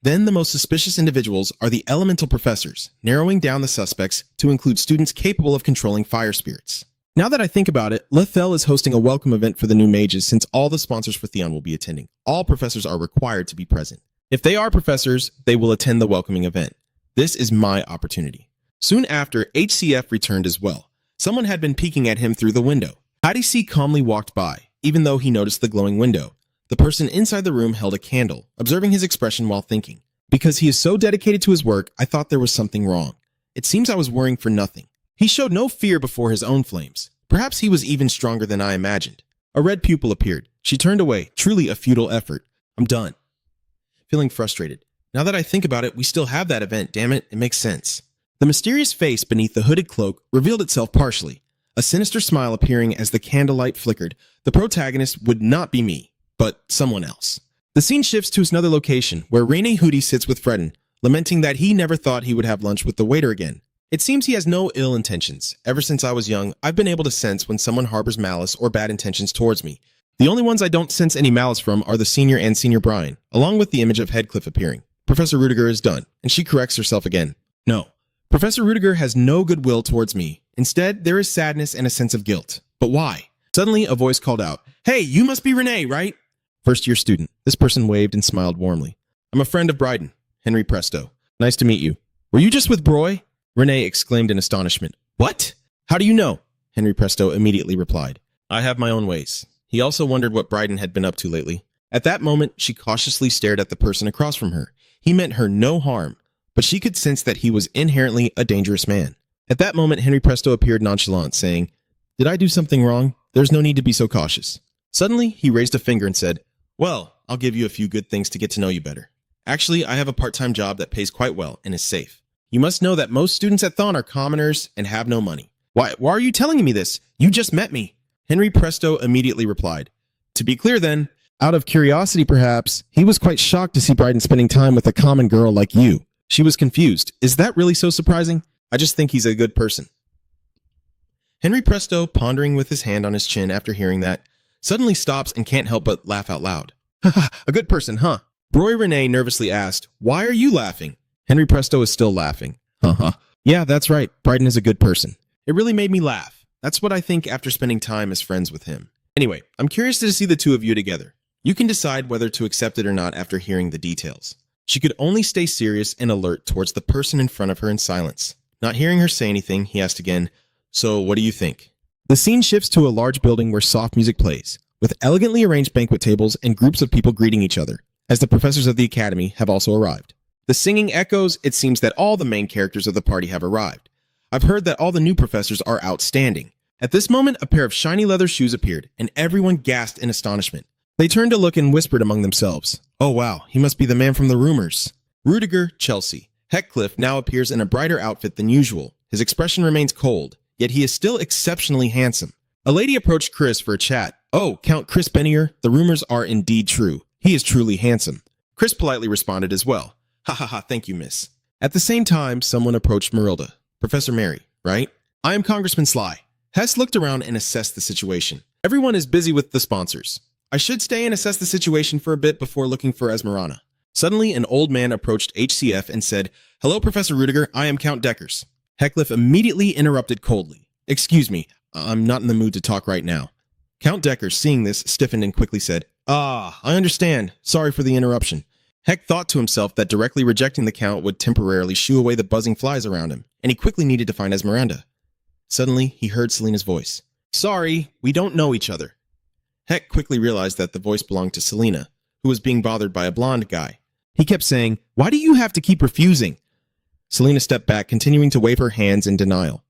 Speaker 1: then the most suspicious individuals are the elemental professors, narrowing down the suspects to include students capable of controlling fire spirits. Now that I think about it, Lethel is hosting a welcome event for the new mages since all the sponsors for Theon will be attending. All professors are required to be present. If they are professors, they will attend the welcoming event. This is my opportunity. Soon after, HCF returned as well. Someone had been peeking at him through the window. IDC calmly walked by, even though he noticed the glowing window. The person inside the room held a candle, observing his expression while thinking. Because he is so dedicated to his work, I thought there was something wrong. It seems I was worrying for nothing. He showed no fear before his own flames. Perhaps he was even stronger than I imagined. A red pupil appeared. She turned away, truly a futile effort. I'm done. Feeling frustrated. Now that I think about it, we still have that event, damn it, it makes sense. The mysterious face beneath the hooded cloak revealed itself partially, a sinister smile appearing as the candlelight flickered. The protagonist would not be me, but someone else. The scene shifts to another location, where Rene Hootie sits with Fredden, lamenting that he never thought he would have lunch with the waiter again. It seems he has no ill intentions. Ever since I was young, I've been able to sense when someone harbors malice or bad intentions towards me. The only ones I don't sense any malice from are the senior and senior Brian, along with the image of Headcliff appearing. Professor Rudiger is done, and she corrects herself again. No, Professor Rudiger has no goodwill towards me. Instead, there is sadness and a sense of guilt. But why? Suddenly, a voice called out, Hey, you must be Renee, right? First-year student. This person waved and smiled warmly. I'm a friend of Bryden, Henry Presto. Nice to meet you. Were you just with Broy? Renee exclaimed in astonishment. What? How do you know? Henry Presto immediately replied. I have my own ways. He also wondered what Bryden had been up to lately. At that moment, she cautiously stared at the person across from her. He meant her no harm, but she could sense that he was inherently a dangerous man. At that moment, Henry Presto appeared nonchalant, saying, Did I do something wrong? There's no need to be so cautious. Suddenly, he raised a finger and said, Well, I'll give you a few good things to get to know you better. Actually, I have a part-time job that pays quite well and is safe. You must know that most students at Thon are commoners and have no money. Why are you telling me this? You just met me. Henry Presto immediately replied. To be clear then,
Speaker 2: Out of curiosity, perhaps, he was quite shocked to see Bryden spending time with a common girl like you.
Speaker 1: she was confused. Is that really so surprising? I just think he's a good person. Henry Presto, pondering with his hand on his chin after hearing that, suddenly stops and can't help but laugh out loud. A good person, huh? Roy Renee nervously asked, why are you laughing? Henry Presto is still laughing.
Speaker 2: Yeah, that's right. Bryden is a good person.
Speaker 1: It really made me laugh. That's what I think after spending time as friends with him. Anyway, I'm curious to see the two of you together. You can decide whether to accept it or not after hearing the details. She could only stay serious and alert towards the person in front of her in silence. Not hearing her say anything, he asked again, so what do you think? The scene shifts to a large building where soft music plays, with elegantly arranged banquet tables and groups of people greeting each other, as the professors of the academy have also arrived. The singing echoes, it seems that all the main characters of the party have arrived. I've heard that all the new professors are outstanding. At this moment, a pair of shiny leather shoes appeared, and everyone gasped in astonishment. They turned to look and whispered among themselves, oh wow, he must be the man from the rumors. Rudiger, Chelsea. Heathcliff now appears in a brighter outfit than usual. His expression remains cold, yet he is still exceptionally handsome. A lady approached Chris for a chat. Oh, Count Chris Bennier, the rumors are indeed true. He is truly handsome. Chris politely responded as well. Ha ha ha, thank you, miss. At the same time, someone approached Marilda. Professor Mary, right? I am Congressman Sly. Hess looked around and assessed the situation. Everyone is busy with the sponsors. I should stay and assess the situation for a bit before looking for Esmeralda. Suddenly, an old man approached HCF and said, hello, Professor Rudiger, I am Count Deckers. Heathcliff immediately interrupted coldly. Excuse me, I'm not in the mood to talk right now. Count Deckers, seeing this, stiffened and quickly said, I understand. Sorry for the interruption. Heck thought to himself that directly rejecting the Count would temporarily shoo away the buzzing flies around him, and he quickly needed to find Esmeralda. Suddenly, he heard Selena's voice. Sorry, we don't know each other. Heck quickly realized that the voice belonged to Selena, who was being bothered by a blonde guy. He kept saying, why do you have to keep refusing? Selena stepped back, continuing to wave her hands in denial.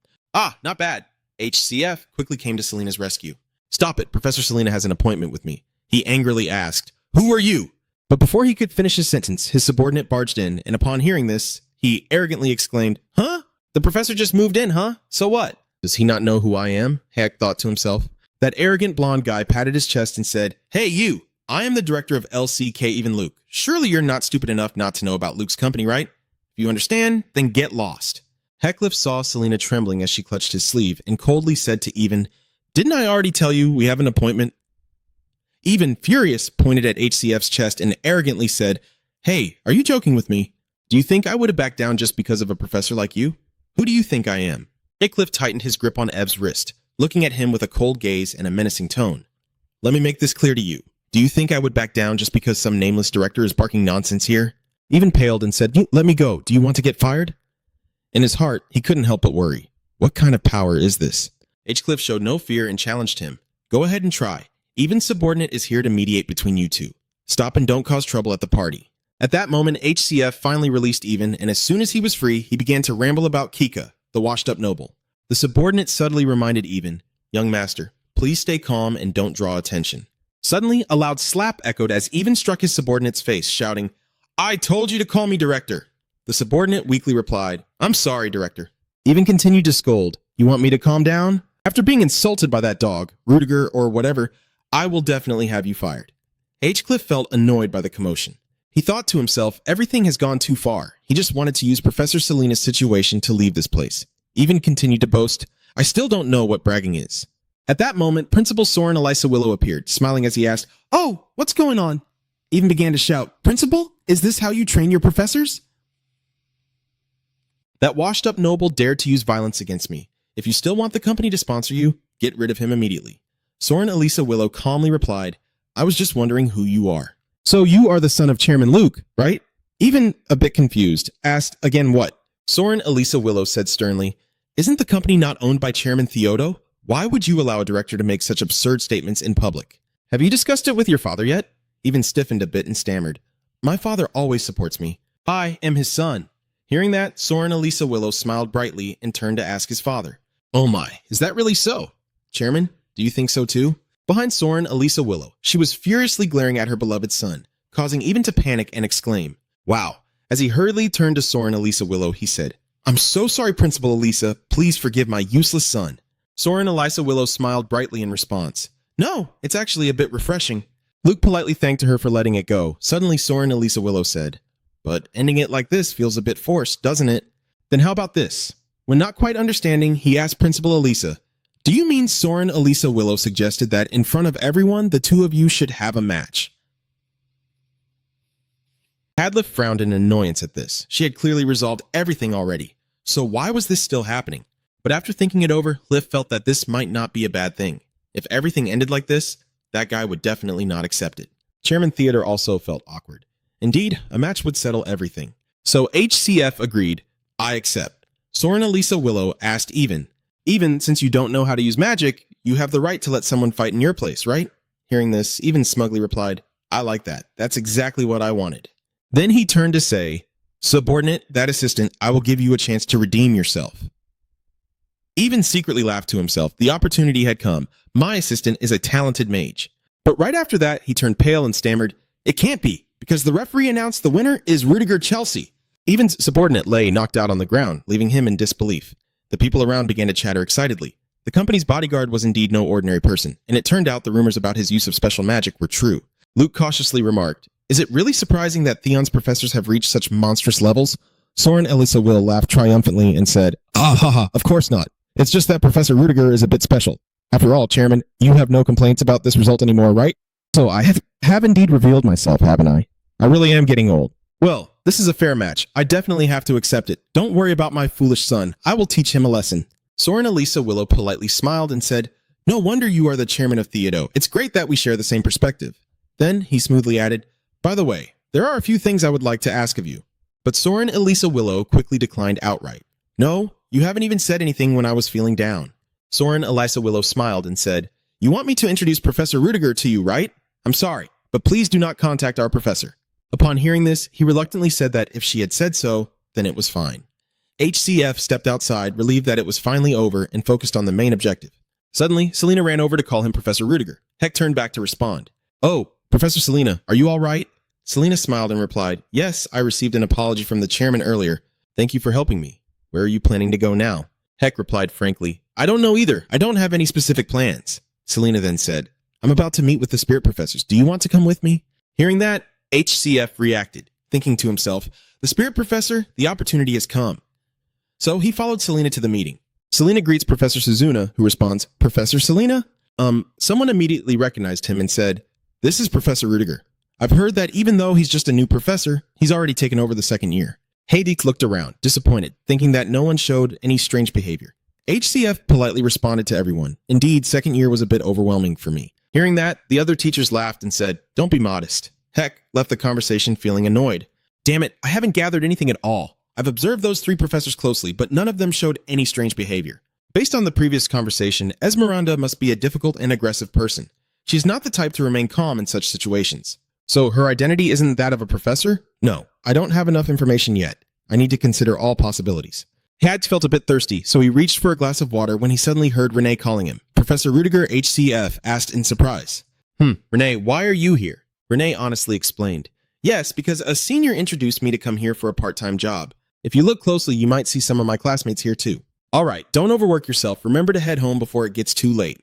Speaker 1: Not bad. HCF quickly came to Selena's rescue. Stop it, Professor Selena has an appointment with me. He angrily asked, who are you? But before he could finish his sentence, his subordinate barged in, and upon hearing this, he arrogantly exclaimed, huh? The professor just moved in, huh? So what? Does he not know who I am? Heck thought to himself. That arrogant blonde guy patted his chest and said, hey, you! I am the director of LCK Even Luke. Surely you're not stupid enough not to know about Luke's company, right? If you understand, then get lost. Heathcliff saw Selena trembling as she clutched his sleeve and coldly said to Even, didn't I already tell you we have an appointment? Even, furious, pointed at HCF's chest and arrogantly said, hey, are you joking with me? Do you think I would have backed down just because of a professor like you? Who do you think I am? Heathcliff tightened his grip on Ev's wrist, looking at him with a cold gaze and a menacing tone. Let me make this clear to you. Do you think I would back down just because some nameless director is barking nonsense here? Even paled and said, let me go. Do you want to get fired? In his heart, he couldn't help but worry. What kind of power is this? Heathcliff showed no fear and challenged him. Go ahead and try. Even subordinate is here to mediate between you two. Stop and don't cause trouble at the party. At that moment, HCF finally released Even, and as soon as he was free, he began to ramble about Kika, the washed-up noble. The subordinate subtly reminded Even, young master, please stay calm and don't draw attention. Suddenly, a loud slap echoed as Even struck his subordinate's face, shouting, I told you to call me director. The subordinate weakly replied, I'm sorry, director. Even continued to scold, you want me to calm down? After being insulted by that dog, Rudiger or whatever, I will definitely have you fired. Heathcliff felt annoyed by the commotion. He thought to himself, everything has gone too far. He just wanted to use Professor Selena's situation to leave this place. Even continued to boast, I still don't know what bragging is. At that moment, Principal Soren Elisa Willow appeared, smiling as he asked, oh, what's going on? Even began to shout, Principal, is this how you train your professors? That washed-up noble dared to use violence against me. If you still want the company to sponsor you, get rid of him immediately. Soren Elisa Willow calmly replied, I was just wondering who you are. So you are the son of Chairman Luke, right? Even a bit confused, asked again what? Soren Elisa Willow said sternly, isn't the company not owned by Chairman Theodo? Why would you allow a director to make such absurd statements in public? Have you discussed it with your father yet? Even stiffened a bit and stammered, my father always supports me. I am his son. Hearing that, Soren Elisa Willow smiled brightly and turned to ask his father, oh my, is that really so? Chairman, do you think so too? Behind Soren Elisa Willow, she was furiously glaring at her beloved son, causing Even to panic and exclaim, wow. As he hurriedly turned to Soren Elisa Willow, he said, I'm so sorry, Principal Elisa. Please forgive my useless son. Soren Elisa Willow smiled brightly in response. No, it's actually a bit refreshing. Luke politely thanked her for letting it go. Suddenly, Soren Elisa Willow said, but ending it like this feels a bit forced, doesn't it? Then how about this? When not quite understanding, he asked Principal Elisa, do you mean Soren Elisa Willow suggested that in front of everyone, the two of you should have a match? Hadliff frowned in annoyance at this. She had clearly resolved everything already. So why was this still happening? But after thinking it over, Liv felt that this might not be a bad thing. If everything ended like this, that guy would definitely not accept it. Chairman Theodore also felt awkward. Indeed, a match would settle everything. So HCF agreed, I accept. Soren Elisa Willow asked Even, since you don't know how to use magic, you have the right to let someone fight in your place, right? Hearing this, Even smugly replied, I like that. That's exactly what I wanted. Then he turned to say, subordinate, that assistant, I will give you a chance to redeem yourself. Even secretly laughed to himself. The opportunity had come. My assistant is a talented mage. But right after that, he turned pale and stammered, it can't be, because the referee announced the winner is Rudiger Chelsea. Even's subordinate lay knocked out on the ground, leaving him in disbelief. The people around began to chatter excitedly. The company's bodyguard was indeed no ordinary person, and it turned out the rumors about his use of special magic were true. Luke cautiously remarked, is it really surprising that Theon's professors have reached such monstrous levels? Soren Elisa Will laughed triumphantly and said, of course not. It's just that Professor Rudiger is a bit special. After all, Chairman, you have no complaints about this result anymore, right? So I have indeed revealed myself, haven't I? I really am getting old. Well, this is a fair match. I definitely have to accept it. Don't worry about my foolish son. I will teach him a lesson. Soren Elisa Willow politely smiled and said, no wonder you are the chairman of Theodo. It's great that we share the same perspective. Then he smoothly added, by the way, there are a few things I would like to ask of you. But Soren Elisa Willow quickly declined outright. No, you haven't even said anything when I was feeling down. Soren Elisa Willow smiled and said, you want me to introduce Professor Rudiger to you, right? I'm sorry, but please do not contact our professor. Upon hearing this, he reluctantly said that if she had said so, then it was fine. HCF stepped outside, relieved that it was finally over, and focused on the main objective. Suddenly, Selena ran over to call him Professor Rudiger. Heck turned back to respond. Oh, Professor Selena, are you all right? Selena smiled and replied, yes, I received an apology from the chairman earlier. Thank you for helping me. Where are you planning to go now? Heck replied frankly, I don't know either. I don't have any specific plans. Selena then said, I'm about to meet with the spirit professors. Do you want to come with me? Hearing that, HCF reacted, thinking to himself, the spirit professor, the opportunity has come. So he followed Selena to the meeting. Selena greets Professor Suzuna, who responds, Professor Selena? Someone immediately recognized him and said, this is Professor Rudiger. I've heard that even though he's just a new professor, he's already taken over the second year. Haydik looked around, disappointed, thinking that no one showed any strange behavior. HCF politely responded to everyone. Indeed, second year was a bit overwhelming for me. Hearing that, the other teachers laughed and said, don't be modest. Heck left the conversation feeling annoyed. Damn it, I haven't gathered anything at all. I've observed those three professors closely, but none of them showed any strange behavior. Based on the previous conversation, Esmeralda must be a difficult and aggressive person. She's not the type to remain calm in such situations. So her identity isn't that of a professor? No, I don't have enough information yet. I need to consider all possibilities. Hads felt a bit thirsty, so he reached for a glass of water when he suddenly heard Renee calling him. Professor Rudiger HCF asked in surprise. Renee, why are you here? Renee honestly explained. Yes, because a senior introduced me to come here for a part-time job. If you look closely, you might see some of my classmates here too. All right, don't overwork yourself. Remember to head home before it gets too late.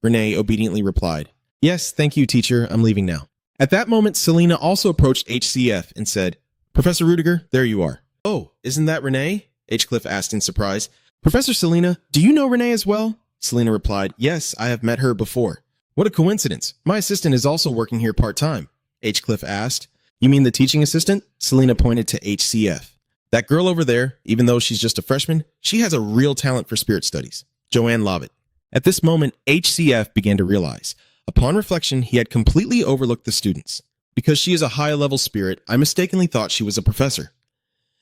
Speaker 1: Renee obediently replied. Yes, thank you, teacher. I'm leaving now. At that moment, Selena also approached HCF and said, Professor Rudiger, there you are. Oh, isn't that Renee? H. asked in surprise. Professor Selena, do you know Renee as well? Selena replied, yes, I have met her before. What a coincidence. My assistant is also working here part-time. H. asked. You mean the teaching assistant? Selena pointed to HCF. That girl over there, even though she's just a freshman, she has a real talent for spirit studies. Joanne Lovett. At this moment, HCF began to realize. Upon reflection, he had completely overlooked the students. Because she is a high-level spirit, I mistakenly thought she was a professor.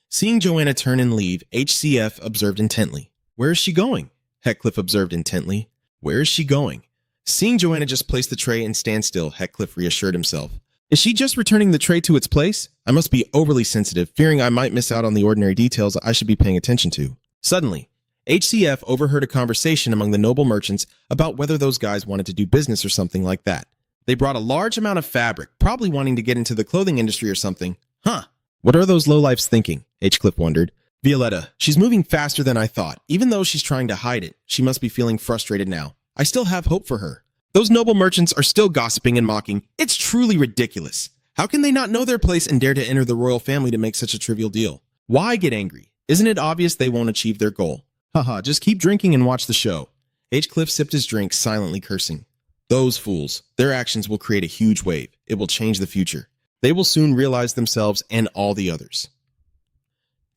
Speaker 1: Seeing Joanna turn and leave, HCF observed intently. Where is she going? Heckcliff observed intently. Where is she going? Seeing Joanna just place the tray and stand still, Heckcliff reassured himself. Is she just returning the tray to its place? I must be overly sensitive, fearing I might miss out on the ordinary details I should be paying attention to. Suddenly, HCF overheard a conversation among the noble merchants about whether those guys wanted to do business or something like that. They brought a large amount of fabric, probably wanting to get into the clothing industry or something. Huh. What are those lowlifes thinking? H. wondered. Violetta, she's moving faster than I thought. Even though she's trying to hide it, she must be feeling frustrated now. I still have hope for her. Those noble merchants are still gossiping and mocking. It's truly ridiculous. How can they not know their place and dare to enter the royal family to make such a trivial deal? Why get angry? Isn't it obvious they won't achieve their goal? Haha, just keep drinking and watch the show. H. sipped his drink, silently cursing. Those fools. Their actions will create a huge wave. It will change the future. They will soon realize themselves and all the others.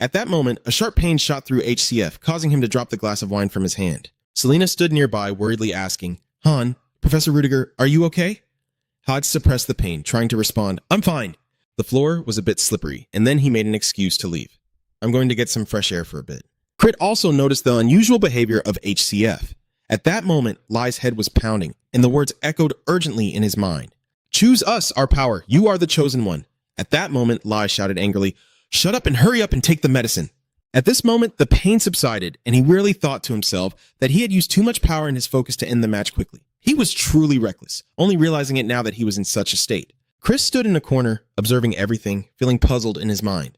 Speaker 1: At that moment, a sharp pain shot through HCF, causing him to drop the glass of wine from his hand. Selena stood nearby, worriedly asking, Han, Professor Rudiger, are you okay? Hodge suppressed the pain, trying to respond, I'm fine. The floor was a bit slippery, and then he made an excuse to leave. I'm going to get some fresh air for a bit. Crit also noticed the unusual behavior of HCF. At that moment, Lai's head was pounding, and the words echoed urgently in his mind. Choose us, our power. You are the chosen one. At that moment, Lai shouted angrily, shut up and hurry up and take the medicine. At this moment, the pain subsided, and he wearily thought to himself that he had used too much power in his focus to end the match quickly. He was truly reckless, only realizing it now that he was in such a state. Chris stood in a corner, observing everything, feeling puzzled in his mind.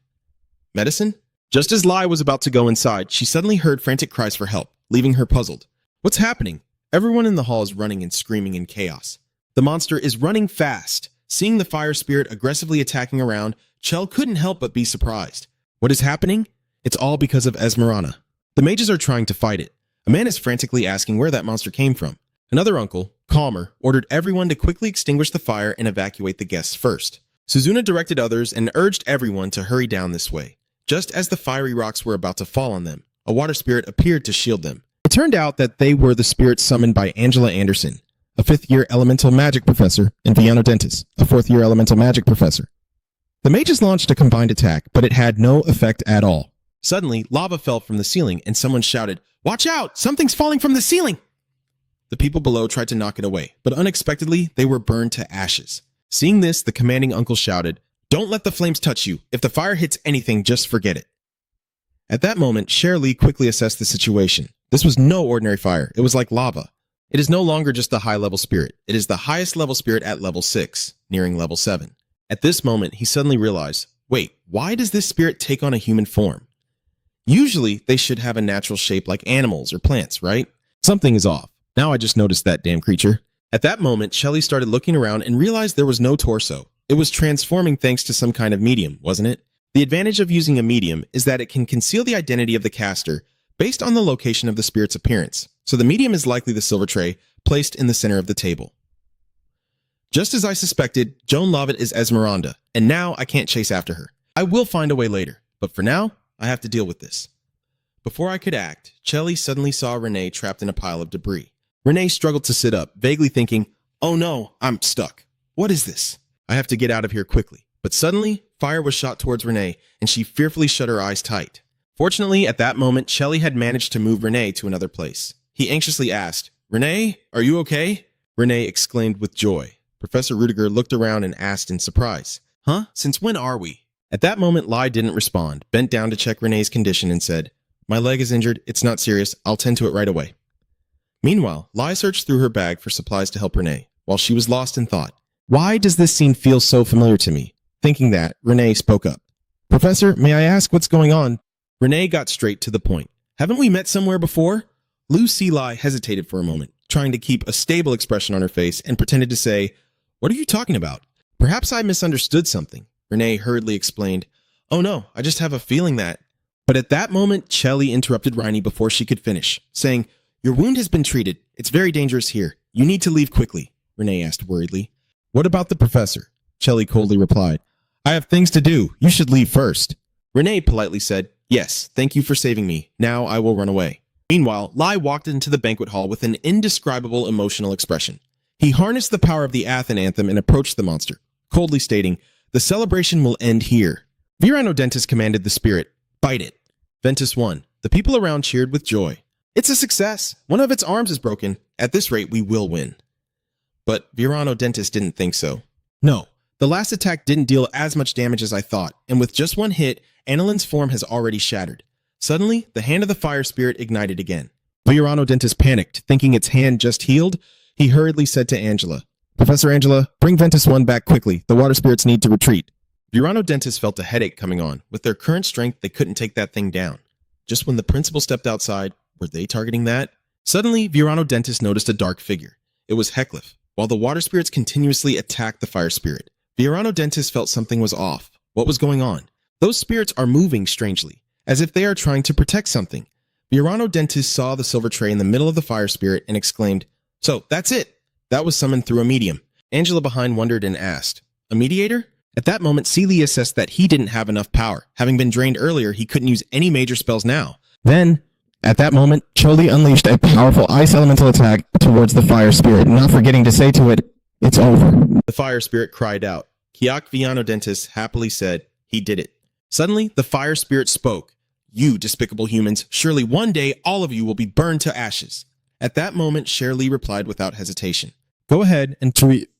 Speaker 1: Medicine? Just as Lai was about to go inside, she suddenly heard frantic cries for help, leaving her puzzled. What's happening? Everyone in the hall is running and screaming in chaos. The monster is running fast. Seeing the fire spirit aggressively attacking around, Chell couldn't help but be surprised. What is happening? It's all because of Esmeralda. The mages are trying to fight it. A man is frantically asking where that monster came from. Another uncle, calmer, ordered everyone to quickly extinguish the fire and evacuate the guests first. Suzuna directed others and urged everyone to hurry down this way. Just as the fiery rocks were about to fall on them, a water spirit appeared to shield them. It turned out that they were the spirits summoned by Angela Anderson, a fifth-year elemental magic professor, and Viano Dentis, a fourth-year elemental magic professor. The mages launched a combined attack, but it had no effect at all. Suddenly, lava fell from the ceiling, and someone shouted, "Watch out! Something's falling from the ceiling!" The people below tried to knock it away, but unexpectedly, they were burned to ashes. Seeing this, the commanding uncle shouted, "Don't let the flames touch you. If the fire hits anything, just forget it." At that moment, Shirley quickly assessed the situation. This was no ordinary fire. It was like lava. It is no longer just a high-level spirit. It is the highest level spirit at level 6, nearing level 7. At this moment, he suddenly realized, wait, why does this spirit take on a human form? Usually, they should have a natural shape like animals or plants, right? Something is off. Now I just noticed that damn creature. At that moment, Shelley started looking around and realized there was no torso. It was transforming thanks to some kind of medium, wasn't it? The advantage of using a medium is that it can conceal the identity of the caster based on the location of the spirit's appearance. So the medium is likely the silver tray placed in the center of the table. Just as I suspected, Joan Lovett is Esmeralda, and now I can't chase after her. I will find a way later, but for now, I have to deal with this. Before I could act, Chelly suddenly saw Renee trapped in a pile of debris. Renee struggled to sit up, vaguely thinking, oh no, I'm stuck. What is this? I have to get out of here quickly. But suddenly, fire was shot towards Renee, and she fearfully shut her eyes tight. Fortunately, at that moment, Chelly had managed to move Renee to another place. He anxiously asked, Renee, are you okay? Renee exclaimed with joy. Professor Rudiger looked around and asked in surprise, huh? Since when are we? At that moment, Lai didn't respond, bent down to check Renee's condition and said, my leg is injured. It's not serious. I'll tend to it right away. Meanwhile, Lai searched through her bag for supplies to help Renee, while she was lost in thought. Why does this scene feel so familiar to me? Thinking that, Renee spoke up. Professor, may I ask what's going on? Renee got straight to the point. Haven't we met somewhere before? Lu Lai hesitated for a moment, trying to keep a stable expression on her face and pretended to say, what are you talking about? Perhaps I misunderstood something. Renee hurriedly explained, oh no, I just have a feeling that. But at that moment, Chelly interrupted Riney before she could finish, saying, your wound has been treated. It's very dangerous here. You need to leave quickly, Renee asked worriedly. What about the professor? Chelly coldly replied, I have things to do. You should leave first. Renee politely said, yes, thank you for saving me. Now I will run away. Meanwhile, Lai walked into the banquet hall with an indescribable emotional expression. He harnessed the power of the Athen anthem and approached the monster, coldly stating, the celebration will end here. Virano Dentis commanded the spirit, bite it. Ventus won. The people around cheered with joy. It's a success. One of its arms is broken. At this rate, we will win. But Virano Dentis didn't think so. No, the last attack didn't deal as much damage as I thought, and with just one hit, Anneline's form has already shattered. Suddenly, the hand of the fire spirit ignited again. Virano Dentis panicked, thinking its hand just healed. He hurriedly said to Angela, Professor Angela, bring Ventus 1 back quickly. The water spirits need to retreat. Virano Dentist felt a headache coming on. With their current strength, they couldn't take that thing down. Just when the principal stepped outside, were they targeting that? Suddenly, Virano Dentist noticed a dark figure. It was Heckliff. While the water spirits continuously attacked the fire spirit, Virano Dentist felt something was off. What was going on? Those spirits are moving strangely, as if they are trying to protect something. Virano Dentist saw the silver tray in the middle of the fire spirit and exclaimed, "So, that's it!" That was summoned through a medium. Angela behind wondered and asked, "A mediator?" At that moment, Seeley assessed that he didn't have enough power. Having been drained earlier, he couldn't use any major spells now.
Speaker 2: Then, at that moment, Choli unleashed a powerful ice elemental attack towards the fire spirit, not forgetting to say to it, "It's over."
Speaker 1: The fire spirit cried out. Kiak Virano Dentist happily said, "He did it." Suddenly, the fire spirit spoke. "You despicable humans, surely one day all of you will be burned to ashes." At that moment, Shirley replied without hesitation, "Go ahead and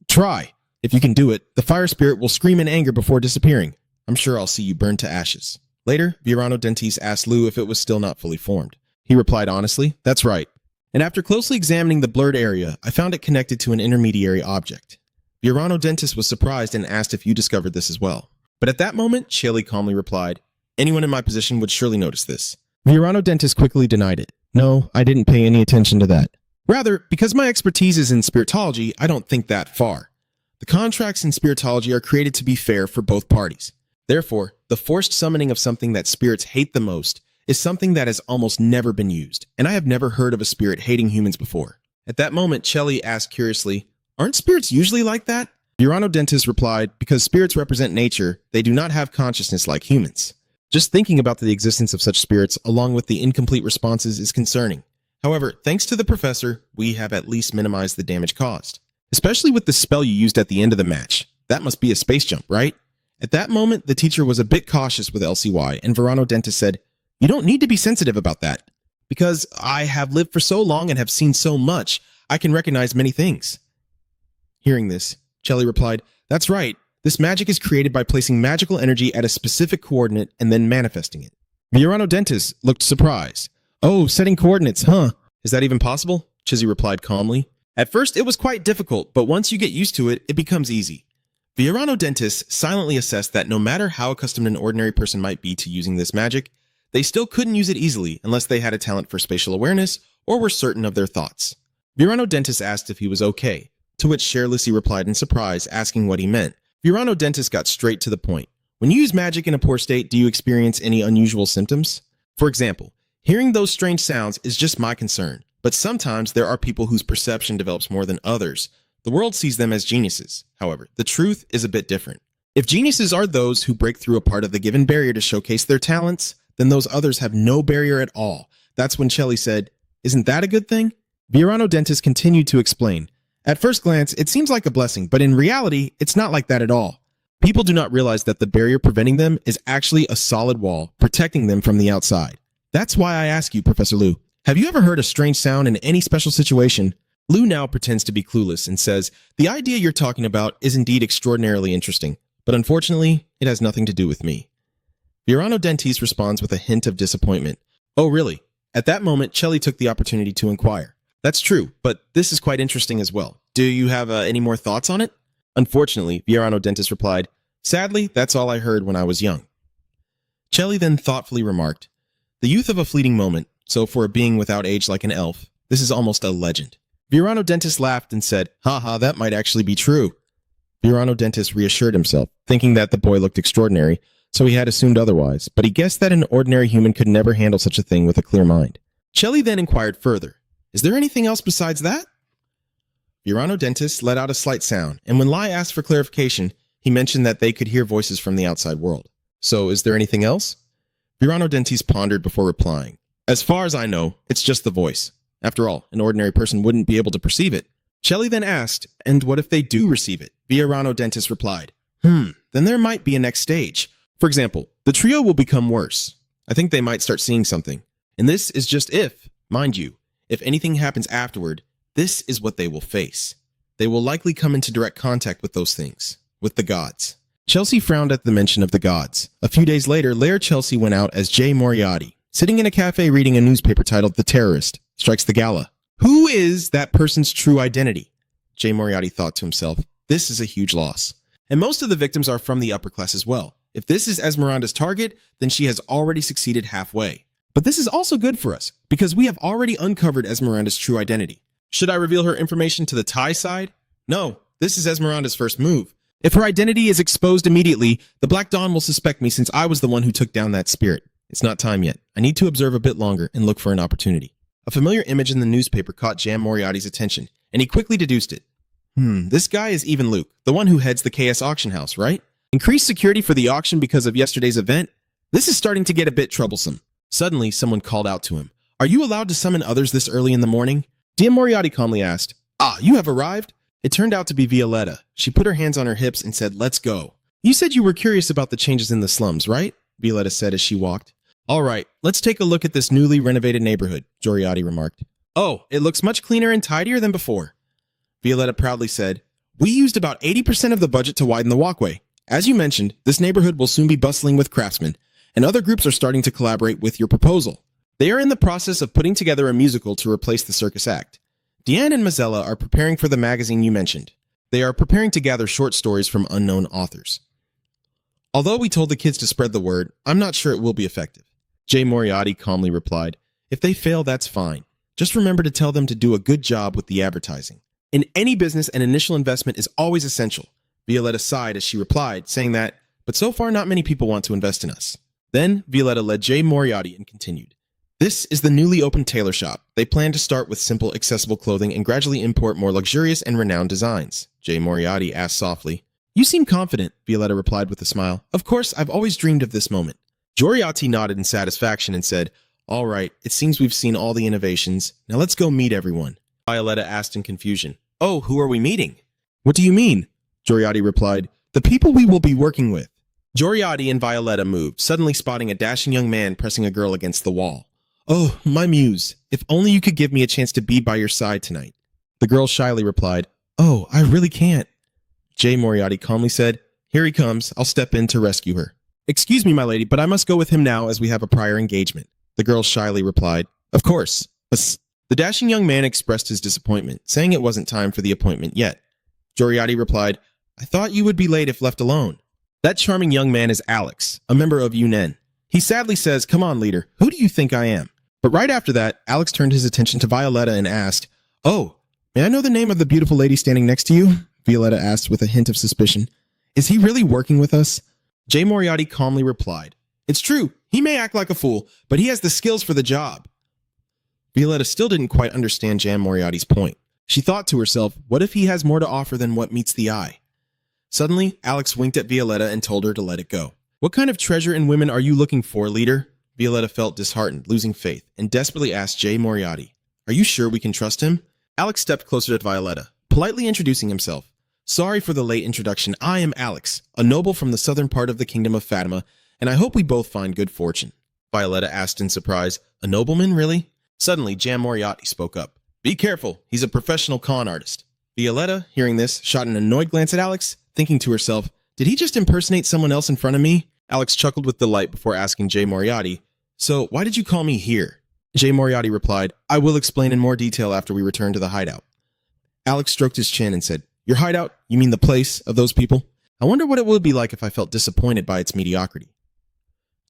Speaker 1: try. If you can do it, the fire spirit will scream in anger before disappearing. I'm sure I'll see you burned to ashes." Later, Virano Dentist asked Lou if it was still not fully formed. He replied honestly, "That's right. And after closely examining the blurred area, I found it connected to an intermediary object." Virano Dentist was surprised and asked if you discovered this as well. But at that moment, Shirley calmly replied, "Anyone in my position would surely notice this."
Speaker 2: Virano Dentist quickly denied it. "No, I didn't pay any attention to that."
Speaker 1: Rather, because my expertise is in spiritology, I don't think that far. The contracts in spiritology are created to be fair for both parties. Therefore, the forced summoning of something that spirits hate the most is something that has almost never been used, and I have never heard of a spirit hating humans before. At that moment, Shelley asked curiously, "Aren't spirits usually like that?" Virano Dentist replied, "Because spirits represent nature, they do not have consciousness like humans." Just thinking about the existence of such spirits, along with the incomplete responses, is concerning. However, thanks to the professor, we have at least minimized the damage caused. Especially with the spell you used at the end of the match. That must be a space jump, right? At that moment, the teacher was a bit cautious with LCY, and Virano Dentist said, "You don't need to be sensitive about that. Because I have lived for so long and have seen so much, I can recognize many things." Hearing this, Shelley replied, "That's right. This magic is created by placing magical energy at a specific coordinate and then manifesting it." Virano Dentist looked surprised. "Oh, setting coordinates, huh? Is that even possible?" Chizzy replied calmly. "At first, it was quite difficult, but once you get used to it, it becomes easy." Virano Dentist silently assessed that no matter how accustomed an ordinary person might be to using this magic, they still couldn't use it easily unless they had a talent for spatial awareness or were certain of their thoughts. Virano Dentist asked if he was okay, to which Cher-Lissy replied in surprise, asking what he meant. Virano Dentist got straight to the point. "When you use magic in a poor state, do you experience any unusual symptoms? For example, hearing those strange sounds is just my concern, but sometimes there are people whose perception develops more than others. The world sees them as geniuses. However, the truth is a bit different. If geniuses are those who break through a part of the given barrier to showcase their talents, then those others have no barrier at all." That's when Shelley said, "Isn't that a good thing?" Virano Dentist continued to explain. "At first glance, it seems like a blessing, but in reality, it's not like that at all. People do not realize that the barrier preventing them is actually a solid wall, protecting them from the outside. That's why I ask you, Professor Liu, have you ever heard a strange sound in any special situation?" Liu now pretends to be clueless and says, "The idea you're talking about is indeed extraordinarily interesting, but unfortunately, it has nothing to do with me." Virano Dentist responds with a hint of disappointment. "Oh, really?" At that moment, Shelley took the opportunity to inquire. "That's true, but this is quite interesting as well. Do you have any more thoughts on it?" Unfortunately, Virano Dentist replied, "Sadly, that's all I heard when I was young." Shelley then thoughtfully remarked, "The youth of a fleeting moment, so for a being without age like an elf, this is almost a legend." Virano Dentist laughed and said, "Haha, that might actually be true." Virano Dentist reassured himself, thinking that the boy looked extraordinary, so he had assumed otherwise, but he guessed that an ordinary human could never handle such a thing with a clear mind. Shelley then inquired further, "Is there anything else besides that?" Virano Dentist let out a slight sound, and when Lai asked for clarification, he mentioned that they could hear voices from the outside world. "So, is there anything else?" Virano Dentist pondered before replying. "As far as I know, it's just the voice. After all, an ordinary person wouldn't be able to perceive it." Shelley then asked, "And what if they do receive it?" Virano Dentist replied, Then there might be a next stage. For example, the trio will become worse. I think they might start seeing something. And this is just if, mind you, if anything happens afterward, this is what they will face. They will likely come into direct contact with those things, with the gods." Chelsea frowned at the mention of the gods. A few days later, Laird Chelsea went out as Jay Moriarty, sitting in a cafe reading a newspaper titled "The Terrorist Strikes the Gala." Who is that person's true identity? Jay Moriarty thought to himself, this is a huge loss. And most of the victims are from the upper class as well. If this is Esmeranda's target, then she has already succeeded halfway. But this is also good for us, because we have already uncovered Esmeranda's true identity. Should I reveal her information to the Thai side? No, this is Esmeranda's first move. If her identity is exposed immediately, the Black Dawn will suspect me since I was the one who took down that spirit. It's not time yet. I need to observe a bit longer and look for an opportunity. A familiar image in the newspaper caught Jam Moriarty's attention, and he quickly deduced it. This guy is Even Luke, the one who heads the KS auction house, right? Increased security for the auction because of yesterday's event? This is starting to get a bit troublesome. Suddenly, someone called out to him. Are you allowed to summon others this early in the morning? Jam Moriarty calmly asked. Ah, you have arrived? It turned out to be Violetta. She put her hands on her hips and said, let's go. You said you were curious about the changes in the slums, right? Violetta said as she walked. All right, let's take a look at this newly renovated neighborhood, Moriarty remarked. Oh, it looks much cleaner and tidier than before. Violetta proudly said, we used about 80% of the budget to widen the walkway. As you mentioned, this neighborhood will soon be bustling with craftsmen, and other groups are starting to collaborate with your proposal. They are in the process of putting together a musical to replace the circus act. Deanne and Mazzella are preparing for the magazine you mentioned. They are preparing to gather short stories from unknown authors. Although we told the kids to spread the word, I'm not sure it will be effective. Jay Moriarty calmly replied, if they fail, that's fine. Just remember to tell them to do a good job with the advertising. In any business, an initial investment is always essential. Violetta sighed as she replied, saying that, but so far not many people want to invest in us. Then Violetta led Jay Moriarty and continued. This is the newly opened tailor shop. They plan to start with simple, accessible clothing and gradually import more luxurious and renowned designs. Jay Moriarty asked softly. You seem confident, Violetta replied with a smile. Of course, I've always dreamed of this moment. Moriarty nodded in satisfaction and said, all right, it seems we've seen all the innovations. Now let's go meet everyone. Violetta asked in confusion. Oh, who are we meeting? What do you mean? Moriarty replied, the people we will be working with. Moriarty and Violetta moved, suddenly spotting a dashing young man pressing a girl against the wall. Oh, my muse, if only you could give me a chance to be by your side tonight. The girl shyly replied, oh, I really can't. Jay Moriarty calmly said, here he comes, I'll step in to rescue her. Excuse me, my lady, but I must go with him now as we have a prior engagement. The girl shyly replied, of course. The dashing young man expressed his disappointment, saying it wasn't time for the appointment yet. Moriarty replied, I thought you would be late if left alone. That charming young man is Alex, a member of UNEN. He sadly says, come on, leader, who do you think I am? But right after that, Alex turned his attention to Violetta and asked, oh, may I know the name of the beautiful lady standing next to you? Violetta asked with a hint of suspicion. Is he really working with us? Jay Moriarty calmly replied, it's true, he may act like a fool, but he has the skills for the job. Violetta still didn't quite understand Jam Moriarty's point. She thought to herself, what if he has more to offer than what meets the eye? Suddenly, Alex winked at Violetta and told her to let it go. What kind of treasure in women are you looking for, leader? Violetta felt disheartened, losing faith, and desperately asked Jay Moriarty, are you sure we can trust him? Alex stepped closer to Violetta, politely introducing himself. Sorry for the late introduction. I am Alex, a noble from the southern part of the kingdom of Fatima, and I hope we both find good fortune. Violetta asked in surprise, a nobleman, really? Suddenly, Jam Moriarty spoke up. Be careful, he's a professional con artist. Violetta, hearing this, shot an annoyed glance at Alex, thinking to herself, did he just impersonate someone else in front of me? Alex chuckled with delight before asking Jay Moriarty, so why did you call me here? Jay Moriarty replied, I will explain in more detail after we return to the hideout. Alex stroked his chin and said, your hideout? You mean the place of those people? I wonder what it would be like if I felt disappointed by its mediocrity.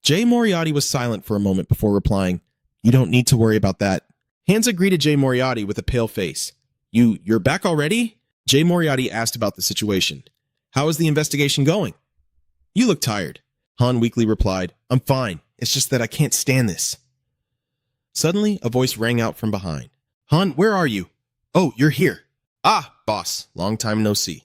Speaker 1: Jay Moriarty was silent for a moment before replying, you don't need to worry about that. Hansa greeted Jay Moriarty with a pale face. You're back already? Jay Moriarty asked about the situation. How is the investigation going? You look tired. Han weakly replied, I'm fine. It's just that I can't stand this. Suddenly, a voice rang out from behind. Han, where are you? Oh, you're here. Ah, boss. Long time no see.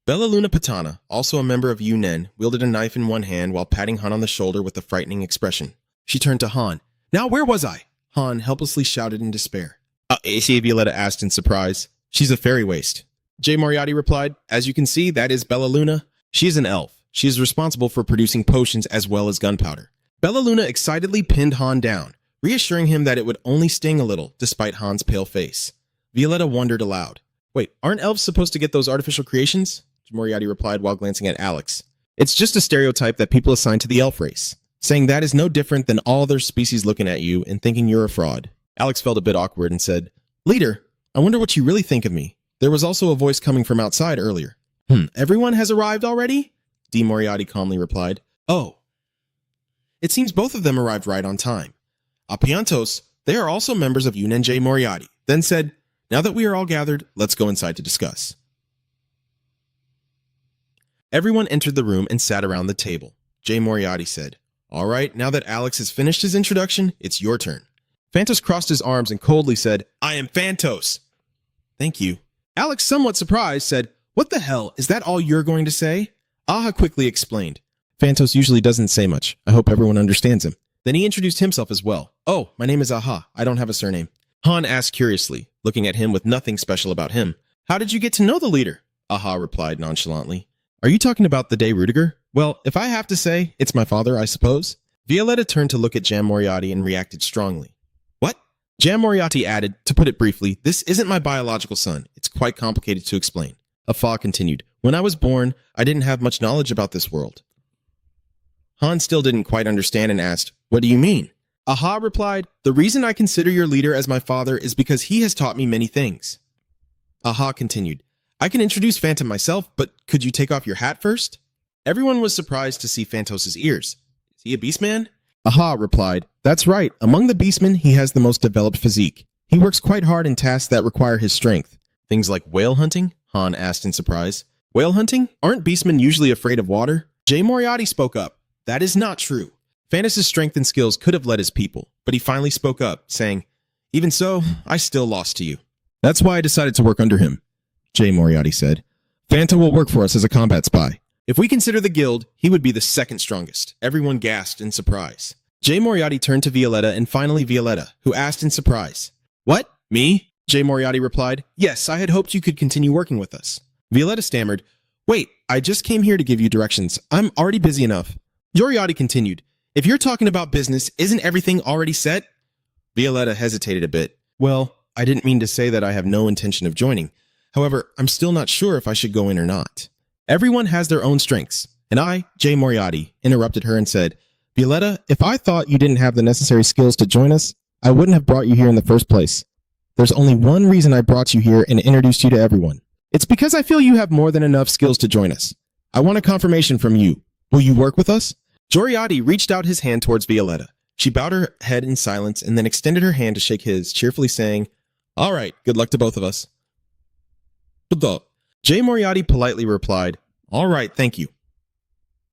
Speaker 1: Bella Luna Patana, also a member of UNEN, wielded a knife in one hand while patting Han on the shoulder with a frightening expression. She turned to Han. Now where was I? Han helplessly shouted in despair. Is she? Violetta asked in surprise. She's a fairy waste. Jay Moriarty replied, as you can see, that is Bella Luna. She is an elf. She is responsible for producing potions as well as gunpowder. Bella Luna excitedly pinned Han down, reassuring him that it would only sting a little, despite Han's pale face. Violetta wondered aloud. Wait, aren't elves supposed to get those artificial creations? Moriarty replied while glancing at Alex. It's just a stereotype that people assign to the elf race, saying that is no different than all other species looking at you and thinking you're a fraud. Alex felt a bit awkward and said, Leader, I wonder what you really think of me. There was also a voice coming from outside earlier. Everyone has arrived already? D. Moriarty calmly replied. Oh. It seems both of them arrived right on time. Apiantos, they are also members of Yunen J. Moriarty, then said, now that we are all gathered, let's go inside to discuss. Everyone entered the room and sat around the table. J. Moriarty said, all right, now that Alex has finished his introduction, it's your turn. Phantos crossed his arms and coldly said, I am Phantos. Thank you. Alex, somewhat surprised, said, what the hell, is that all you're going to say? Aha quickly explained. Phantos usually doesn't say much. I hope everyone understands him. Then he introduced himself as well. Oh, my name is Aha. I don't have a surname. Han asked curiously, looking at him with nothing special about him. How did you get to know the leader? Aha replied nonchalantly. Are you talking about the day Rudiger? Well, if I have to say, it's my father, I suppose. Violetta turned to look at Jam Moriarty and reacted strongly. What? Jam Moriarty added, to put it briefly, this isn't my biological son. It's quite complicated to explain. Afa continued, when I was born, I didn't have much knowledge about this world. Han still didn't quite understand and asked, what do you mean? Aha replied, the reason I consider your leader as my father is because he has taught me many things. Aha continued, I can introduce Phantom myself, but could you take off your hat first? Everyone was surprised to see Phantos' ears. Is he a beastman? Aha replied, that's right, among the beastmen he has the most developed physique. He works quite hard in tasks that require his strength. Things like whale hunting? Han asked in surprise. Whale hunting? Aren't beastmen usually afraid of water? J. Moriarty spoke up. That is not true. Phantos' strength and skills could have led his people, but he finally spoke up, saying, even so, I still lost to you. That's why I decided to work under him, J. Moriarty said. Phanta will work for us as a combat spy. If we consider the guild, he would be the second strongest. Everyone gasped in surprise. J. Moriarty turned to Violetta and finally Violetta, who asked in surprise, what? Me? J. Moriarty replied, yes, I had hoped you could continue working with us. Violetta stammered, wait, I just came here to give you directions. I'm already busy enough. Moriarty continued, if you're talking about business, isn't everything already set? Violetta hesitated a bit. Well, I didn't mean to say that I have no intention of joining. However, I'm still not sure if I should go in or not. Everyone has their own strengths, and I, J. Moriarty, interrupted her and said, Violetta, if I thought you didn't have the necessary skills to join us, I wouldn't have brought you here in the first place. There's only one reason I brought you here and introduced you to everyone. It's because I feel you have more than enough skills to join us. I want a confirmation from you. Will you work with us? Moriarty reached out his hand towards Violetta. She bowed her head in silence and then extended her hand to shake his, cheerfully saying, all right, good luck to both of us. J. Moriarty politely replied, all right, thank you.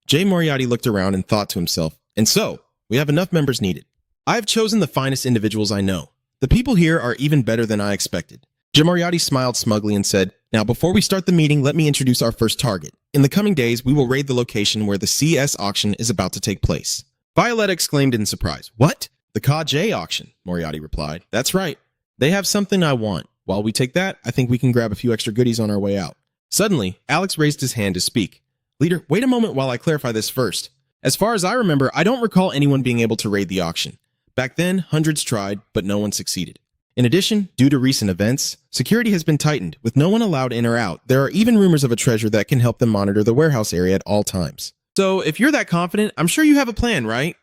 Speaker 1: J. Moriarty looked around and thought to himself, and so, we have enough members needed. I have chosen the finest individuals I know. The people here are even better than I expected. J. Moriarty smiled smugly and said, now before we start the meeting, let me introduce our first target. In the coming days, we will raid the location where the CS auction is about to take place. Violetta exclaimed in surprise, what? The Ka-J auction, Moriarty replied. That's right. They have something I want. While we take that, I think we can grab a few extra goodies on our way out. Suddenly, Alex raised his hand to speak. Leader, wait a moment while I clarify this first. As far as I remember, I don't recall anyone being able to raid the auction. Back then, hundreds tried, but no one succeeded. In addition, due to recent events, security has been tightened, with no one allowed in or out. There are even rumors of a treasure that can help them monitor the warehouse area at all times. So, if you're that confident, I'm sure you have a plan, right?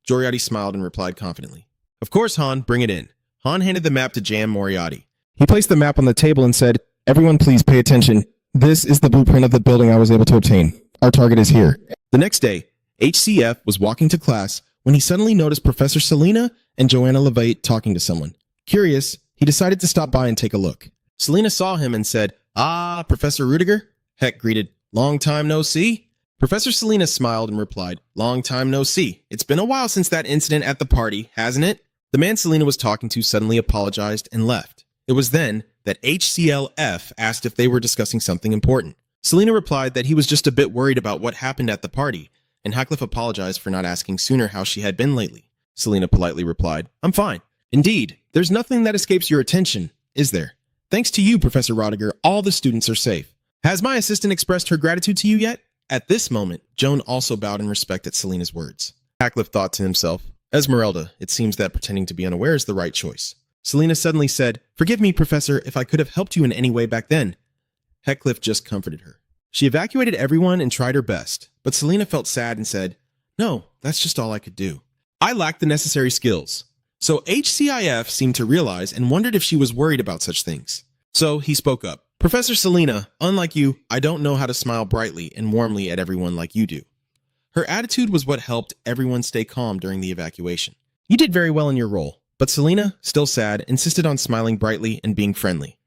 Speaker 1: Moriarty smiled and replied confidently. Of course, Han, bring it in. Han handed the map to Jam Moriarty. He placed the map on the table and said, everyone please pay attention. This is the blueprint of the building I was able to obtain. Our target is here. The next day, HCF was walking to class when he suddenly noticed Professor Selena and Joanna Levate talking to someone. Curious, he decided to stop by and take a look. Selena saw him and said, ah, Professor Rudiger? Heck greeted, long time no see. Professor Selena smiled and replied, long time no see. It's been a while since that incident at the party, hasn't it? The man Selena was talking to suddenly apologized and left. It was then that HCLF asked if they were discussing something important. Selena replied that he was just a bit worried about what happened at the party, and Hackcliffe apologized for not asking sooner how she had been lately. Selena politely replied, I'm fine. Indeed, there's nothing that escapes your attention, is there? Thanks to you, Professor Rodiger, all the students are safe. Has my assistant expressed her gratitude to you yet? At this moment, Joan also bowed in respect at Selena's words. Hackcliffe thought to himself, Esmeralda, it seems that pretending to be unaware is the right choice. Selena suddenly said, forgive me, Professor, if I could have helped you in any way back then. Heckcliffe just comforted her. She evacuated everyone and tried her best, but Selena felt sad and said, no, that's just all I could do. I lacked the necessary skills. So HCIF seemed to realize and wondered if she was worried about such things. So he spoke up. Professor Selena, unlike you, I don't know how to smile brightly and warmly at everyone like you do. Her attitude was what helped everyone stay calm during the evacuation. You did very well in your role, but Selena, still sad, insisted on smiling brightly and being friendly.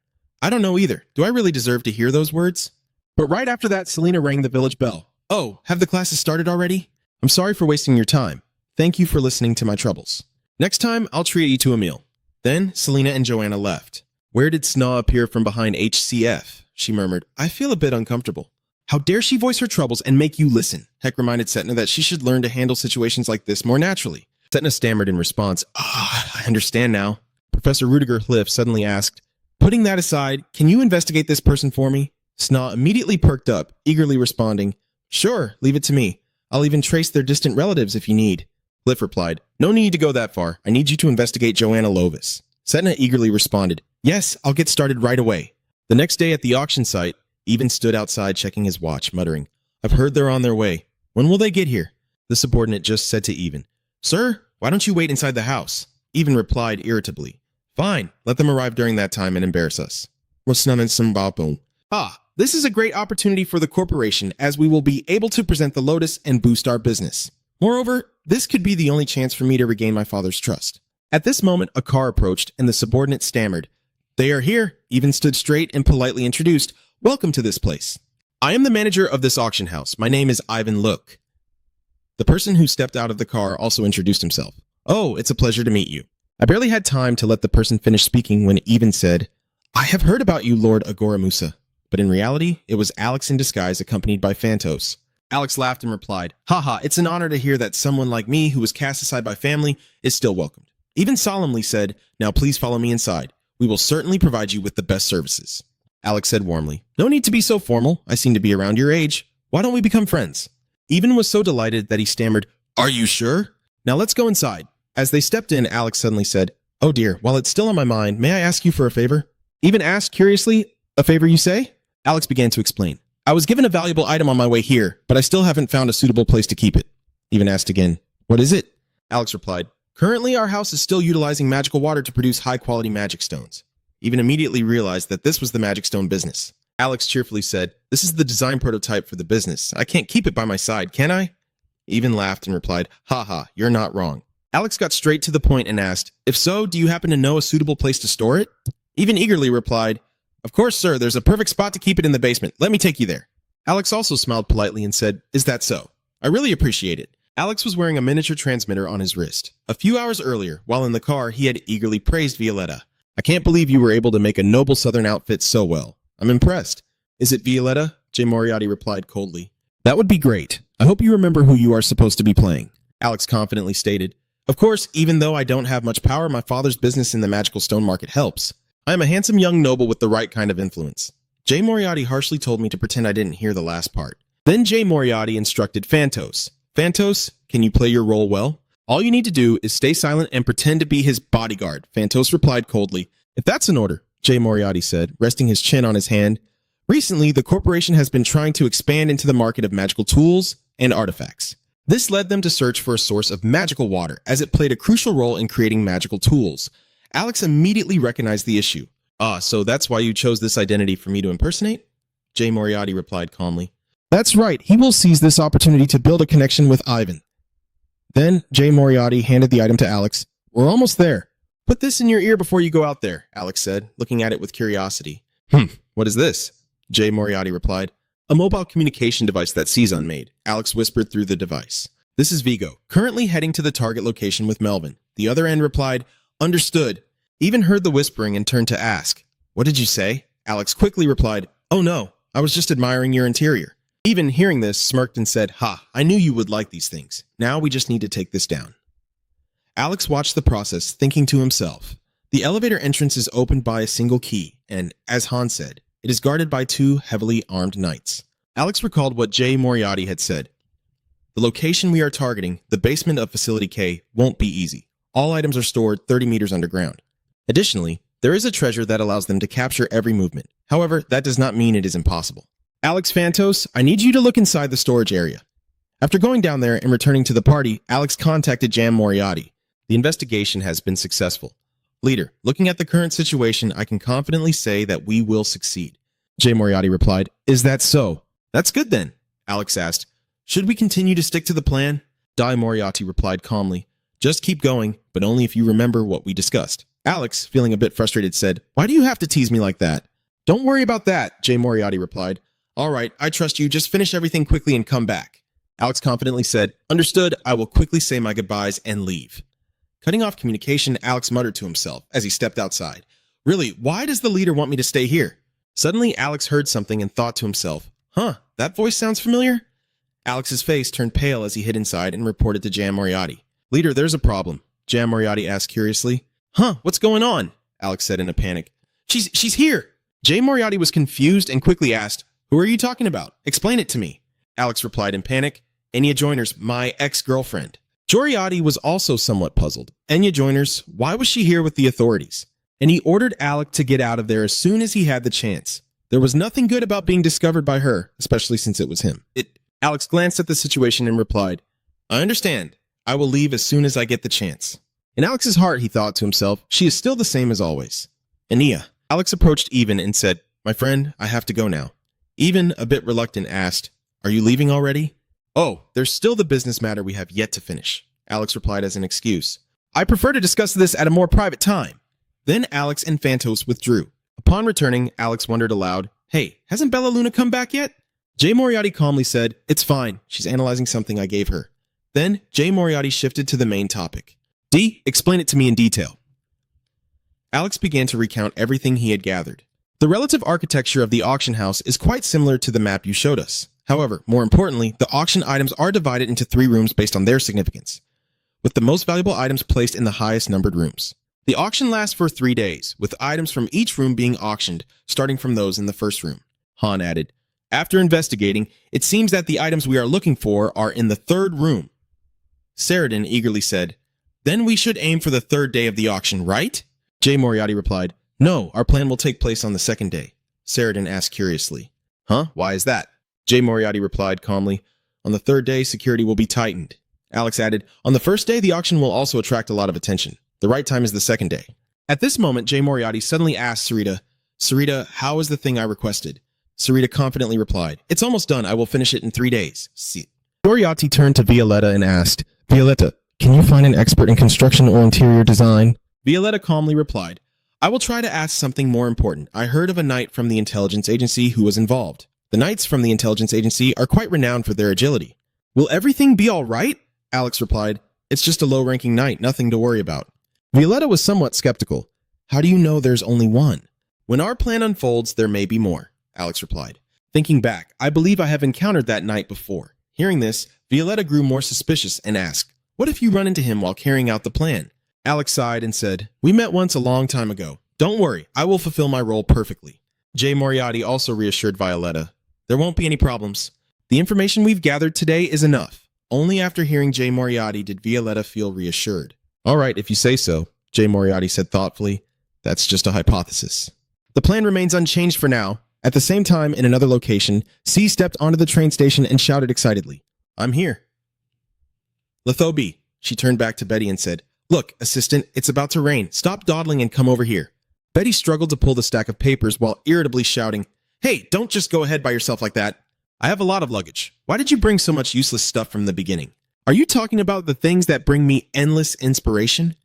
Speaker 1: I don't know either. Do I really deserve to hear those words? But right after that, Selena rang the village bell. Oh, have the classes started already? I'm sorry for wasting your time. Thank you for listening to my troubles. Next time, I'll treat you to a meal. Then, Selena and Joanna left. Where did Sna appear from behind HCF? She murmured. I feel a bit uncomfortable. How dare she voice her troubles and make you listen? Heck reminded Setna that she should learn to handle situations like this more naturally. Setna stammered in response. I understand now. Professor Rudiger Hliff suddenly asked, putting that aside, can you investigate this person for me? Sna immediately perked up, eagerly responding, sure, leave it to me. I'll even trace their distant relatives if you need. Hliff replied, no need to go that far. I need you to investigate Joanna Lovis. Setna eagerly responded, yes, I'll get started right away. The next day at the auction site, Even stood outside checking his watch, muttering, I've heard they're on their way. When will they get here? The subordinate just said to Even, Sir, why don't you wait inside the house? Even replied irritably, Fine, let them arrive during that time and embarrass us. Ah, this is a great opportunity for the corporation as we will be able to present the Lotus and boost our business. Moreover, this could be the only chance for me to regain my father's trust. At this moment, a car approached and the subordinate stammered, They are here. Even stood straight and politely introduced, Welcome to this place. I am the manager of this auction house. My name is Ivan Look. The person who stepped out of the car also introduced himself. Oh, it's a pleasure to meet you. I barely had time to let the person finish speaking when Even said, I have heard about you, Lord Agoramusa. But in reality, it was Alex in disguise accompanied by Phantos. Alex laughed and replied, Haha, it's an honor to hear that someone like me who was cast aside by family is still welcomed. Even solemnly said, Now please follow me inside. We will certainly provide you with the best services. Alex said warmly, No need to be so formal. I seem to be around your age. Why don't we become friends? Even was so delighted that he stammered, Are you sure? Now let's go inside. As they stepped in, Alex suddenly said, Oh dear, while it's still on my mind, may I ask you for a favor? Even asked curiously, A favor you say? Alex began to explain. I was given a valuable item on my way here, but I still haven't found a suitable place to keep it. Even asked again, What is it? Alex replied, Currently, our house is still utilizing magical water to produce high-quality magic stones. Even immediately realized that this was the magic stone business. Alex cheerfully said, This is the design prototype for the business. I can't keep it by my side, can I? Even laughed and replied, Haha, you're not wrong. Alex got straight to the point and asked, If so, do you happen to know a suitable place to store it? Even eagerly replied, Of course, sir, there's a perfect spot to keep it in the basement. Let me take you there. Alex also smiled politely and said, Is that so? I really appreciate it. Alex was wearing a miniature transmitter on his wrist. A few hours earlier, while in the car, he had eagerly praised Violetta. I can't believe you were able to make a noble southern outfit so well. I'm impressed. Is it Violetta? Jay Moriarty replied coldly. That would be great. I hope you remember who you are supposed to be playing. Alex confidently stated. Of course, even though I don't have much power, my father's business in the magical stone market helps. I am a handsome young noble with the right kind of influence. Jay Moriarty harshly told me to pretend I didn't hear the last part. Then Jay Moriarty instructed Phantos. Phantos, can you play your role well? All you need to do is stay silent and pretend to be his bodyguard. Phantos replied coldly. If that's an order, Jay Moriarty said, resting his chin on his hand. Recently, the corporation has been trying to expand into the market of magical tools and artifacts. This led them to search for a source of magical water, as it played a crucial role in creating magical tools. Alex immediately recognized the issue. Ah, so that's why you chose this identity for me to impersonate? Jay Moriarty replied calmly. That's right, he will seize this opportunity to build a connection with Ivan. Then Jay Moriarty handed the item to Alex. We're almost there. Put this in your ear before you go out there, Alex said, looking at it with curiosity. What is this? Jay Moriarty replied. A mobile communication device that Cezanne made, Alex whispered through the device. This is Vigo, currently heading to the target location with Melvin. The other end replied, Understood. Even heard the whispering and turned to ask, What did you say? Alex quickly replied, Oh no, I was just admiring your interior. Even hearing this, smirked and said, Ha, I knew you would like these things. Now we just need to take this down. Alex watched the process, thinking to himself. The elevator entrance is opened by a single key, and, as Han said, it is guarded by 2 heavily armed knights. Alex recalled what Jay Moriarty had said. The location we are targeting, the basement of Facility K, won't be easy. All items are stored 30 meters underground. Additionally, there is a treasure that allows them to capture every movement. However, that does not mean it is impossible. Alex Phantos, I need you to look inside the storage area. After going down there and returning to the party, Alex contacted Jam Moriarty. The investigation has been successful. Leader, looking at the current situation, I can confidently say that we will succeed. Jay Moriarty replied. Is that so? That's good then, Alex asked. Should we continue to stick to the plan? Jay Moriarty replied calmly. Just keep going, but only if you remember what we discussed. Alex, feeling a bit frustrated, said, Why do you have to tease me like that? Don't worry about that, Jay Moriarty replied. All right, I trust you. Just finish everything quickly and come back. Alex confidently said, Understood, I will quickly say my goodbyes and leave. Cutting off communication, Alex muttered to himself as he stepped outside. Really, why does the leader want me to stay here? Suddenly, Alex heard something and thought to himself, that voice sounds familiar? Alex's face turned pale as he hid inside and reported to Jay Moriarty. Leader, there's a problem, Jay Moriarty asked curiously. What's going on? Alex said in a panic. She's here. Jay Moriarty was confused and quickly asked, Who are you talking about? Explain it to me. Alex replied in panic, Enya Joiners, my ex-girlfriend. Moriarty was also somewhat puzzled. Enya Joiners, why was she here with the authorities? And he ordered Alec to get out of there as soon as he had the chance. There was nothing good about being discovered by her, especially since it was him. Alex glanced at the situation and replied, I understand. I will leave as soon as I get the chance. In Alex's heart, he thought to himself, she is still the same as always. Enya. Alex approached Even and said, My friend, I have to go now. Even, a bit reluctant, asked, Are you leaving already? Oh, there's still the business matter we have yet to finish, Alex replied as an excuse. I prefer to discuss this at a more private time. Then Alex and Phantos withdrew. Upon returning, Alex wondered aloud, Hey, hasn't Bella Luna come back yet? Jay Moriarty calmly said, It's fine. She's analyzing something I gave her. Then Jay Moriarty shifted to the main topic. D, explain it to me in detail. Alex began to recount everything he had gathered. The relative architecture of the auction house is quite similar to the map you showed us. However, more importantly, the auction items are divided into 3 rooms based on their significance, with the most valuable items placed in the highest numbered rooms. The auction lasts for 3 days, with items from each room being auctioned, starting from those in the first room. Han added, After investigating, it seems that the items we are looking for are in the 3rd room. Sheridan eagerly said, Then we should aim for the 3rd day of the auction, right? Jay Moriarty replied, No, our plan will take place on the 2nd day. Sheridan asked curiously, Why is that? Jay Moriarty replied calmly, On the 3rd day, security will be tightened. Alex added, On the 1st day, the auction will also attract a lot of attention. The right time is the 2nd day. At this moment, Jay Moriarty suddenly asked Sarita, how is the thing I requested? Sarita confidently replied, It's almost done. I will finish it in 3 days. See.
Speaker 2: Moriarty turned to Violetta and asked, Violetta, can you find an expert in construction or interior design?
Speaker 1: Violetta calmly replied, I will try to ask something more important. I heard of a knight from the intelligence agency who was involved. The knights from the intelligence agency are quite renowned for their agility. Will everything be all right? Alex replied, It's just a low-ranking knight, nothing to worry about. Violetta was somewhat skeptical. How do you know there's only one? When our plan unfolds, there may be more, Alex replied. Thinking back, I believe I have encountered that knight before. Hearing this, Violetta grew more suspicious and asked, What if you run into him while carrying out the plan? Alex sighed and said, We met once a long time ago. Don't worry, I will fulfill my role perfectly. Jay Moriarty also reassured Violetta, There won't be any problems. The information we've gathered today is enough. Only after hearing Jay Moriarty did Violetta feel reassured. All right, if you say so, Jay Moriarty said thoughtfully. That's just a hypothesis. The plan remains unchanged for now. At the same time, in another location, C stepped onto the train station and shouted excitedly, I'm here. Lethobi, she turned back to Betty and said, Look, assistant, it's about to rain. Stop dawdling and come over here. Betty struggled to pull the stack of papers while irritably shouting, Hey, don't just go ahead by yourself like that. I have a lot of luggage. Why did you bring so much useless stuff from the beginning? Are you talking about the things that bring me endless inspiration?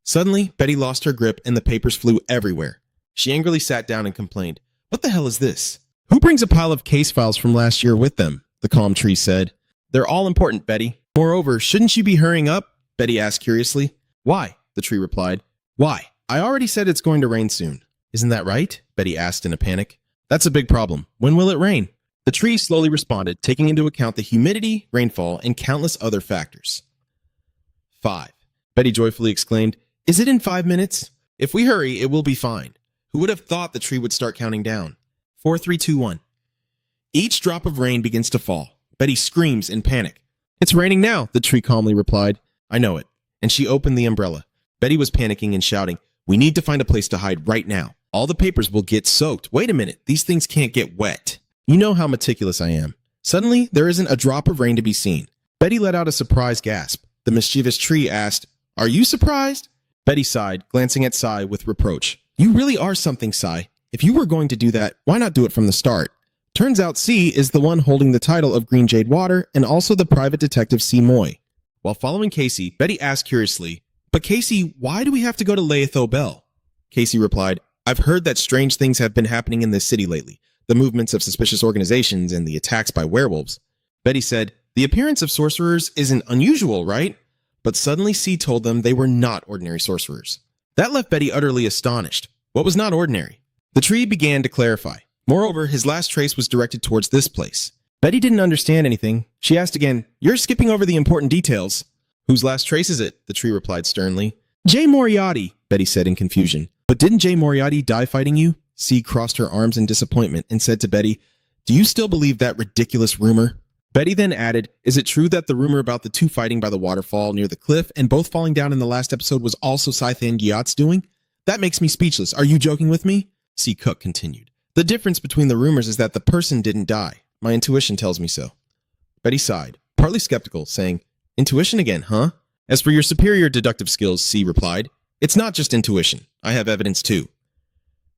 Speaker 1: Suddenly, Betty lost her grip and the papers flew everywhere. She angrily sat down and complained, What the hell is this? Who brings a pile of case files from last year with them? The calm tree said. They're all important, Betty. Moreover, shouldn't you be hurrying up? Betty asked curiously. Why? The tree replied. Why? I already said it's going to rain soon. Isn't that right? Betty asked in a panic. That's a big problem. When will it rain? The tree slowly responded, taking into account the humidity, rainfall, and countless other factors. 5. Betty joyfully exclaimed, Is it in 5 minutes? If we hurry, it will be fine. Who would have thought the tree would start counting down? 4, 3, 2, 1. Each drop of rain begins to fall. Betty screams in panic. It's raining now, the tree calmly replied. I know it. And she opened the umbrella. Betty was panicking and shouting, We need to find a place to hide right now. All the papers will get soaked. Wait a minute, these things can't get wet. You know how meticulous I am. Suddenly, there isn't a drop of rain to be seen. Betty let out a surprised gasp. The mischievous tree asked, Are you surprised? Betty sighed, glancing at Sai with reproach. You really are something, Sai. If you were going to do that, why not do it from the start? Turns out C is the one holding the title of Green Jade Water and also the private detective C. Moy. While following Casey, Betty asked curiously, "But Casey, why do we have to go to Laetho Bell?" Casey replied, "I've heard that strange things have been happening in this city lately, the movements of suspicious organizations and the attacks by werewolves." Betty said, "The appearance of sorcerers isn't unusual, right?" But suddenly C told them they were not ordinary sorcerers. That left Betty utterly astonished. What was not ordinary? The tree began to clarify. Moreover, his last trace was directed towards this place. Betty didn't understand anything. She asked again, "You're skipping over the important details." "Whose last trace is it?" the tree replied sternly. "Jay Moriarty," Betty said in confusion. "But didn't Jay Moriarty die fighting you?" C crossed her arms in disappointment and said to Betty, "Do you still believe that ridiculous rumor?" Betty then added, "Is it true that the rumor about the two fighting by the waterfall near the cliff and both falling down in the last episode was also Scythe Gyat's doing? That makes me speechless. Are you joking with me?" C. Cook continued. "The difference between the rumors is that the person didn't die. My intuition tells me so." Betty sighed, partly skeptical, saying, "Intuition again, huh?" "As for your superior deductive skills," C replied, "it's not just intuition. I have evidence too."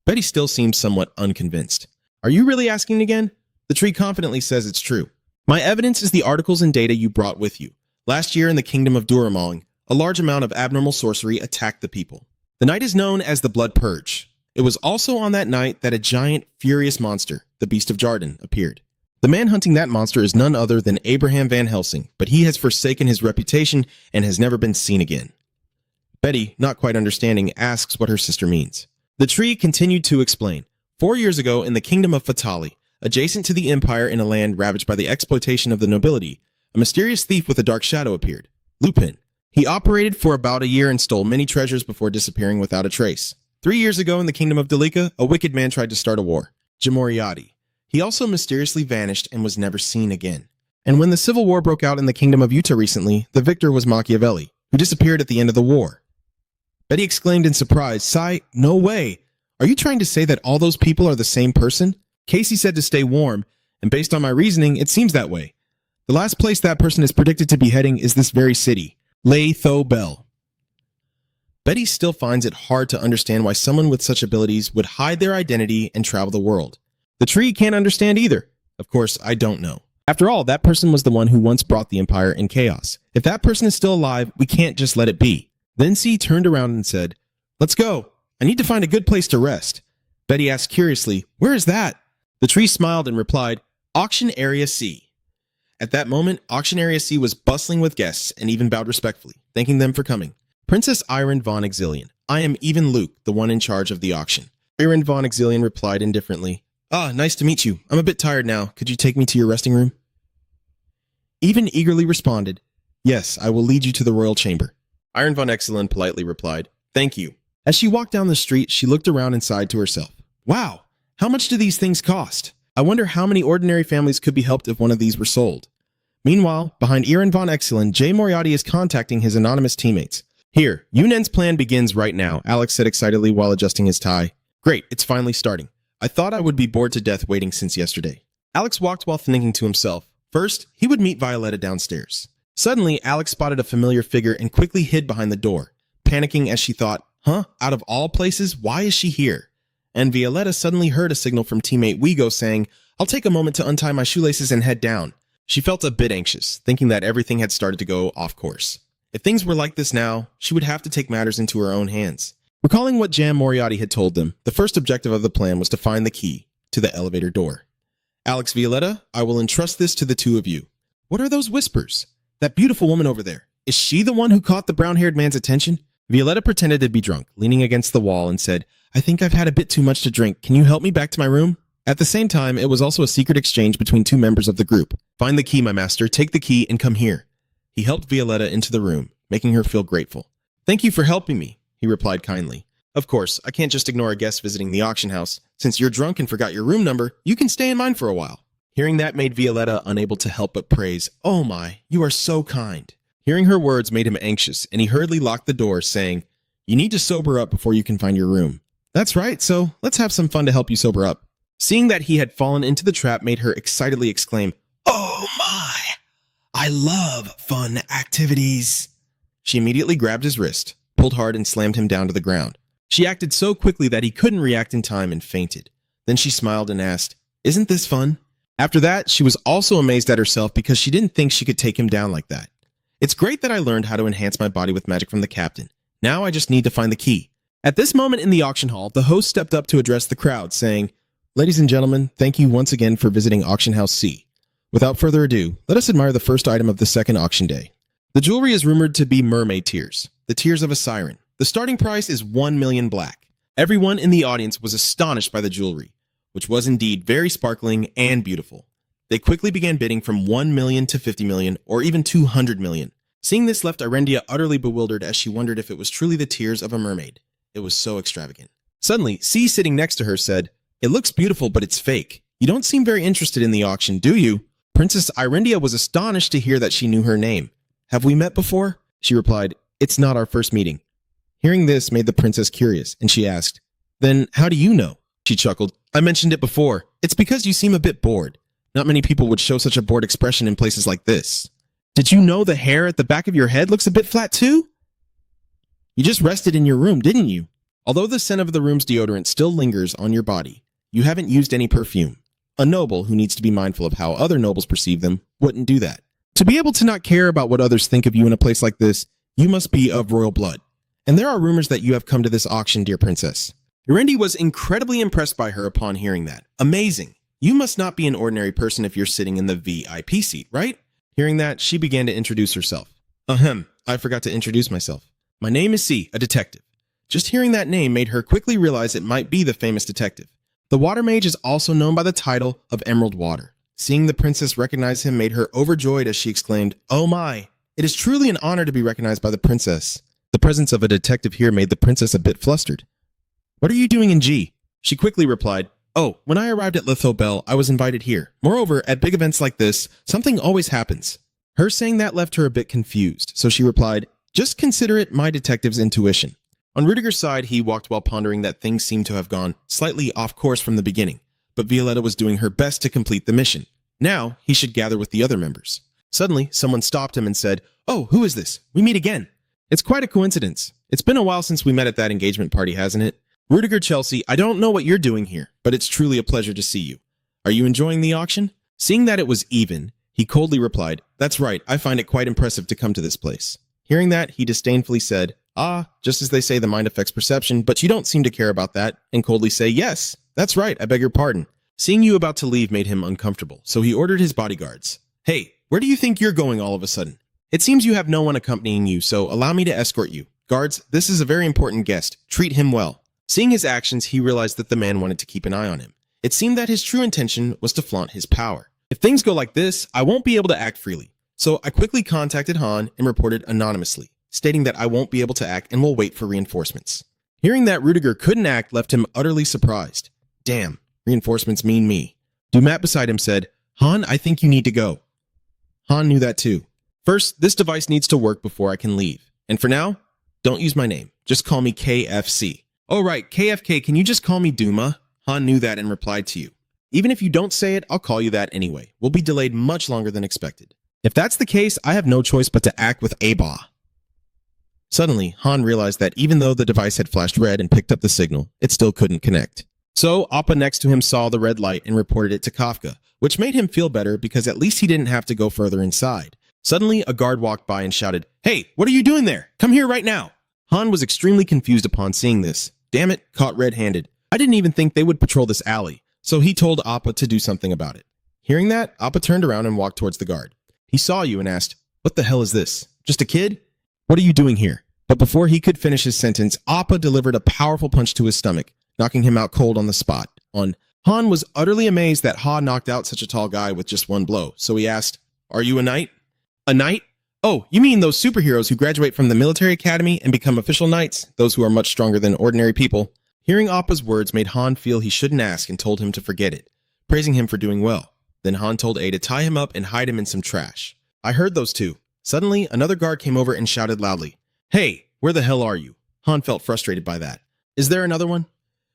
Speaker 1: Betty still seemed somewhat unconvinced. "Are you really asking again?" The tree confidently says it's true. "My evidence is the articles and data you brought with you. Last year in the kingdom of Duramong, a large amount of abnormal sorcery attacked the people. The night is known as the Blood Purge. It was also on that night that a giant, furious monster, the Beast of Jarden, appeared. The man hunting that monster is none other than Abraham Van Helsing, but he has forsaken his reputation and has never been seen again." Betty, not quite understanding, asks what her sister means. The tree continued to explain. 4 years ago, in the kingdom of Fatali, adjacent to the empire in a land ravaged by the exploitation of the nobility, a mysterious thief with a dark shadow appeared. Lupin. He operated for about a year and stole many treasures before disappearing without a trace. 3 years ago, in the kingdom of Delika, a wicked man tried to start a war. Jamoriati. He also mysteriously vanished and was never seen again. And when the civil war broke out in the kingdom of Utah recently, the victor was Machiavelli, who disappeared at the end of the war. Betty exclaimed in surprise, "Sai, no way. Are you trying to say that all those people are the same person?" Casey said to stay warm, and based on my reasoning, it seems that way. The last place that person is predicted to be heading is this very city, Laetho Bell. Betty still finds it hard to understand why someone with such abilities would hide their identity and travel the world. The tree can't understand either. Of course, I don't know. After all, that person was the one who once brought the Empire in chaos. If that person is still alive, we can't just let it be. Then C turned around and said, "Let's go. I need to find a good place to rest." Betty asked curiously, "Where is that?" The tree smiled and replied, "Auction Area C." At that moment, Auction Area C was bustling with guests and even bowed respectfully, thanking them for coming. "Princess Iron von Exilian. I am even Luke, the one in charge of the auction." Iron von Exilian replied indifferently, "Ah, nice to meet you. I'm a bit tired now. Could you take me to your resting room?" Even eagerly responded, "Yes, I will lead you to the royal chamber." Iron von Exilian politely replied, "Thank you." As she walked down the street, she looked around and sighed to herself. Wow, how much do these things cost? I wonder how many ordinary families could be helped if one of these were sold. Meanwhile, behind Iron von Exilian, Jay Moriarty is contacting his anonymous teammates. "Here, Yunen's plan begins right now," Alex said excitedly while adjusting his tie. "Great, it's finally starting. I thought I would be bored to death waiting since yesterday." Alex walked while thinking to himself. First, he would meet Violetta downstairs. Suddenly, Alex spotted a familiar figure and quickly hid behind the door, panicking as she thought, out of all places, why is she here? And Violetta suddenly heard a signal from teammate Wigo saying, "I'll take a moment to untie my shoelaces and head down." She felt a bit anxious, thinking that everything had started to go off course. If things were like this now, she would have to take matters into her own hands. Recalling what Jam Moriarty had told them, the first objective of the plan was to find the key to the elevator door. "Alex, Violetta, I will entrust this to the two of you." "What are those whispers? That beautiful woman over there. Is she the one who caught the brown-haired man's attention?" Violetta pretended to be drunk, leaning against the wall, and said, "I think I've had a bit too much to drink. Can you help me back to my room?" At the same time, it was also a secret exchange between two members of the group. "Find the key, my master. Take the key and come here." He helped Violetta into the room, making her feel grateful. "Thank you for helping me," he replied kindly. "Of course, I can't just ignore a guest visiting the auction house. Since you're drunk and forgot your room number, you can stay in mine for a while." Hearing that made Violetta unable to help but praise, "Oh my, you are so kind." Hearing her words made him anxious, and he hurriedly locked the door, saying, "You need to sober up before you can find your room." "That's right, so let's have some fun to help you sober up." Seeing that he had fallen into the trap made her excitedly exclaim, "Oh my, I love fun activities." She immediately grabbed his wrist, pulled hard, and slammed him down to the ground. She acted so quickly that he couldn't react in time and fainted. Then she smiled and asked, "Isn't this fun?" After that, she was also amazed at herself because she didn't think she could take him down like that. "It's great that I learned how to enhance my body with magic from the captain. Now I just need to find the key." At this moment in the auction hall, the host stepped up to address the crowd, saying, "Ladies and gentlemen, thank you once again for visiting Auction House C. Without further ado, let us admire the first item of the second auction day. The jewelry is rumored to be mermaid tears, the tears of a siren. The starting price is 1 million black. Everyone in the audience was astonished by the jewelry, which was indeed very sparkling and beautiful. They quickly began bidding from 1 million to 50 million or even 200 million. Seeing this left Irendia utterly bewildered as she wondered if it was truly the tears of a mermaid. It was so extravagant. Suddenly, C sitting next to her said, "It looks beautiful, but it's fake. You don't seem very interested in the auction, do you?" Princess Irendia was astonished to hear that she knew her name. "Have we met before?" She replied, "It's not our first meeting." Hearing this made the princess curious, and she asked, "Then how do you know?" She chuckled, "I mentioned it before. It's because you seem a bit bored. Not many people would show such a bored expression in places like this. Did you know the hair at the back of your head looks a bit flat too? You just rested in your room, didn't you? Although the scent of the room's deodorant still lingers on your body, you haven't used any perfume. A noble who needs to be mindful of how other nobles perceive them wouldn't do that. To be able to not care about what others think of you in a place like this, you must be of royal blood. And there are rumors that you have come to this auction, dear princess." Irendi was incredibly impressed by her upon hearing that. "Amazing. You must not be an ordinary person if you're sitting in the VIP seat, right?" Hearing that, she began to introduce herself. "Ahem, I forgot to introduce myself. My name is C, a detective." Just hearing that name made her quickly realize it might be the famous detective. The water mage is also known by the title of Emerald Water. Seeing the princess recognize him made her overjoyed as she exclaimed, "Oh my! It is truly an honor to be recognized by the princess." The presence of a detective here made the princess a bit flustered. "What are you doing in G?" She quickly replied, "Oh, when I arrived at Litho Bell, I was invited here. Moreover, at big events like this, something always happens." Her saying that left her a bit confused, so she replied, "Just consider it my detective's intuition." On Rudiger's side, he walked while pondering that things seemed to have gone slightly off course from the beginning, but Violetta was doing her best to complete the mission. Now, he should gather with the other members. Suddenly, someone stopped him and said, "Oh, who is this? We meet again." "It's quite a coincidence. It's been a while since we met at that engagement party, hasn't it? Rudiger Chelsea, I don't know what you're doing here, but it's truly a pleasure to see you. Are you enjoying the auction?" Seeing that it was even, he coldly replied, "That's right, I find it quite impressive to come to this place." Hearing that, he disdainfully said, "Ah, just as they say the mind affects perception, but you don't seem to care about that," and coldly say, "Yes, that's right, I beg your pardon." Seeing you about to leave made him uncomfortable, so he ordered his bodyguards. "Hey, where do you think you're going all of a sudden? It seems you have no one accompanying you, so allow me to escort you. Guards, this is a very important guest. Treat him well." Seeing his actions, he realized that the man wanted to keep an eye on him. It seemed that his true intention was to flaunt his power. "If things go like this, I won't be able to act freely. So I quickly contacted Han and reported anonymously, stating that I won't be able to act and will wait for reinforcements." Hearing that Rudiger couldn't act left him utterly surprised. Damn, reinforcements mean me. Dumat beside him said, "Han, I think you need to go." Han knew that too. "First, this device needs to work before I can leave. And for now, don't use my name. Just call me KFC. "Oh right, KFK, can you just call me Duma?" Han knew that and replied to you. "Even if you don't say it, I'll call you that anyway. We'll be delayed much longer than expected." "If that's the case, I have no choice but to act with Aba." Suddenly, Han realized that even though the device had flashed red and picked up the signal, it still couldn't connect. So, Appa next to him saw the red light and reported it to Kafka, which made him feel better because at least he didn't have to go further inside. Suddenly, a guard walked by and shouted, "Hey, what are you doing there? Come here right now!" Han was extremely confused upon seeing this. Damn it, caught red-handed. I didn't even think they would patrol this alley, so he told Appa to do something about it. Hearing that, Appa turned around and walked towards the guard. He saw you and asked, "What the hell is this? Just a kid? What are you doing here?" But before he could finish his sentence, Appa delivered a powerful punch to his stomach, knocking him out cold on the spot. Han was utterly amazed that Ha knocked out such a tall guy with just one blow, so he asked, "Are you a knight?" "A knight? Oh, you mean those superheroes who graduate from the military academy and become official knights, those who are much stronger than ordinary people?" Hearing Appa's words made Han feel he shouldn't ask and told him to forget it, praising him for doing well. Then Han told A to tie him up and hide him in some trash. "I heard those two." Suddenly, another guard came over and shouted loudly, "Hey, where the hell are you?" Han felt frustrated by that. "Is there another one?"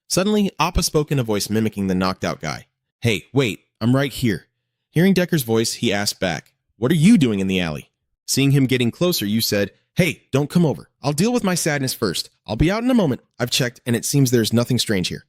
Speaker 1: Suddenly, Appa spoke in a voice mimicking the knocked out guy. "Hey, wait, I'm right here." Hearing Decker's voice, he asked back, "What are you doing in the alley?" Seeing him getting closer, you said, "Hey, don't come over. I'll deal with my sadness first. I'll be out in a moment. I've checked, and it seems there's nothing strange here.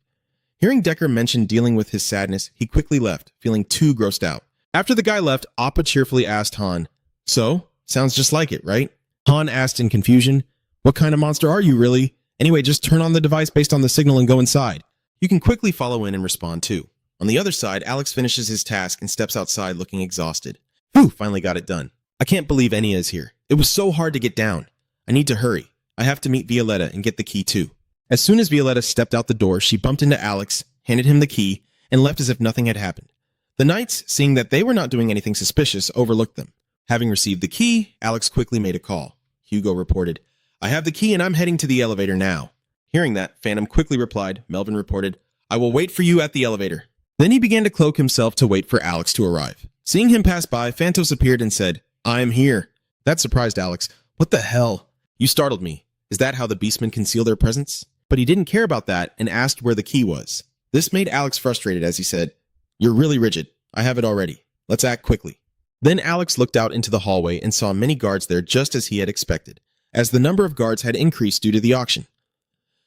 Speaker 1: Hearing Decker mention dealing with his sadness, he quickly left, feeling too grossed out. After the guy left, Appa cheerfully asked Han, "So? Sounds just like it, right?" Han asked in confusion, "What kind of monster are you, really? Anyway, just turn on the device based on the signal and go inside." You can quickly follow in and respond too. On the other side, Alex finishes his task and steps outside looking exhausted. Whew, finally got it done. I can't believe Enya is here. It was so hard to get down. I need to hurry. I have to meet Violetta and get the key too. As soon as Violetta stepped out the door, she bumped into Alex, handed him the key, and left as if nothing had happened. The knights, seeing that they were not doing anything suspicious, overlooked them. Having received the key, Alex quickly made a call. Hugo reported, "I have the key and I'm heading to the elevator now." Hearing that, Phantom quickly replied. Melvin reported, "I will wait for you at the elevator." Then he began to cloak himself to wait for Alex to arrive. Seeing him pass by, Phantos appeared and said, "I'm here." That surprised Alex. "What the hell? You startled me. Is that how the beastmen conceal their presence?" But he didn't care about that and asked where the key was. This made Alex frustrated as he said, "You're really rigid. I have it already. Let's act quickly." Then Alex looked out into the hallway and saw many guards there just as he had expected, as the number of guards had increased due to the auction.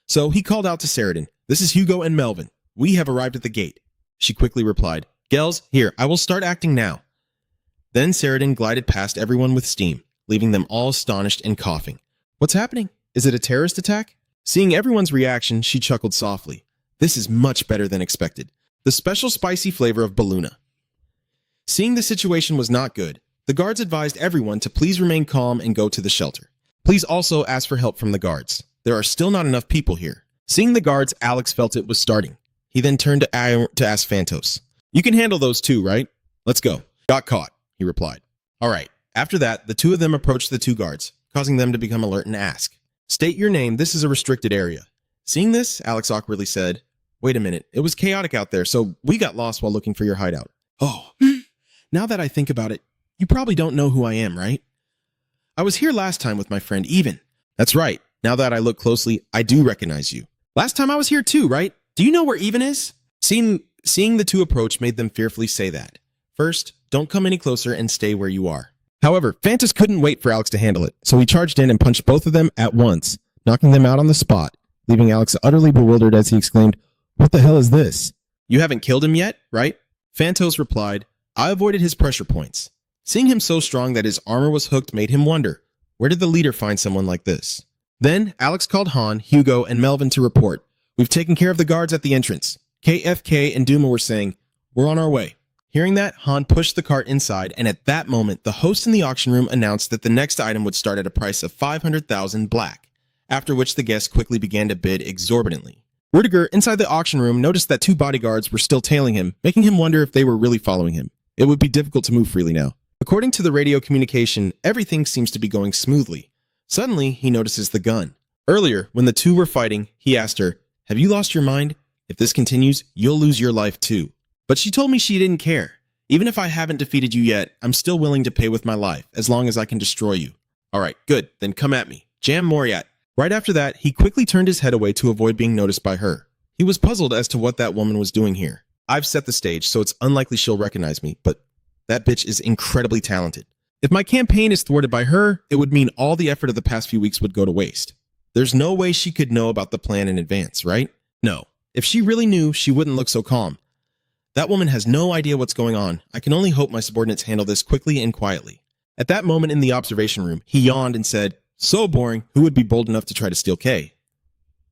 Speaker 1: So he called out to Sheridan, "This is Hugo and Melvin. We have arrived at the gate." She quickly replied, "Gels, here, I will start acting now." Then Sheridan glided past everyone with steam, leaving them all astonished and coughing. "What's happening? Is it a terrorist attack?" Seeing everyone's reaction, she chuckled softly. "This is much better than expected. The special spicy flavor of Baluna." Seeing the situation was not good, the guards advised everyone to please remain calm and go to the shelter. Please also ask for help from the guards. There are still not enough people here. Seeing the guards, Alex felt it was starting. He then turned to ask Phantos, "You can handle those too, right? Let's go." "Got caught," he replied. "All right." After that, the two of them approached the two guards, causing them to become alert and ask, "State your name. This is a restricted area." Seeing this, Alex awkwardly said, "Wait a minute. It was chaotic out there, so we got lost while looking for your hideout." "Oh, now that I think about it, you probably don't know who I am, right? I was here last time with my friend Even." "That's right. Now that I look closely, I do recognize you. Last time I was here too, right? Do you know where Even is?" Seeing the two approach made them fearfully say that. "First, don't come any closer and stay where you are." However, Phantos couldn't wait for Alex to handle it, so he charged in and punched both of them at once, knocking them out on the spot, leaving Alex utterly bewildered as he exclaimed, "What the hell is this?" "You haven't killed him yet, right?" Phantos replied, "I avoided his pressure points." Seeing him so strong that his armor was hooked made him wonder, where did the leader find someone like this? Then Alex called Han, Hugo, and Melvin to report. "We've taken care of the guards at the entrance." KFK and Duma were saying, "We're on our way." Hearing that, Han pushed the cart inside, and at that moment, the host in the auction room announced that the next item would start at a price of 500,000 black, after which the guests quickly began to bid exorbitantly. Rudiger, inside the auction room, noticed that two bodyguards were still tailing him, making him wonder if they were really following him. It would be difficult to move freely now. According to the radio communication, everything seems to be going smoothly. Suddenly, he notices the gun. Earlier, when the two were fighting, he asked her, "Have you lost your mind? If this continues, you'll lose your life too." But she told me she didn't care. "Even if I haven't defeated you yet, I'm still willing to pay with my life, as long as I can destroy you." "All right, good, then come at me. Jam Moriat." Right after that, he quickly turned his head away to avoid being noticed by her. He was puzzled as to what that woman was doing here. I've set the stage, so it's unlikely she'll recognize me, but that bitch is incredibly talented. If my campaign is thwarted by her, it would mean all the effort of the past few weeks would go to waste. There's no way she could know about the plan in advance, right? No. If she really knew, she wouldn't look so calm. That woman has no idea what's going on. I can only hope my subordinates handle this quickly and quietly. At that moment in the observation room, he yawned and said, "So boring, who would be bold enough to try to steal K?"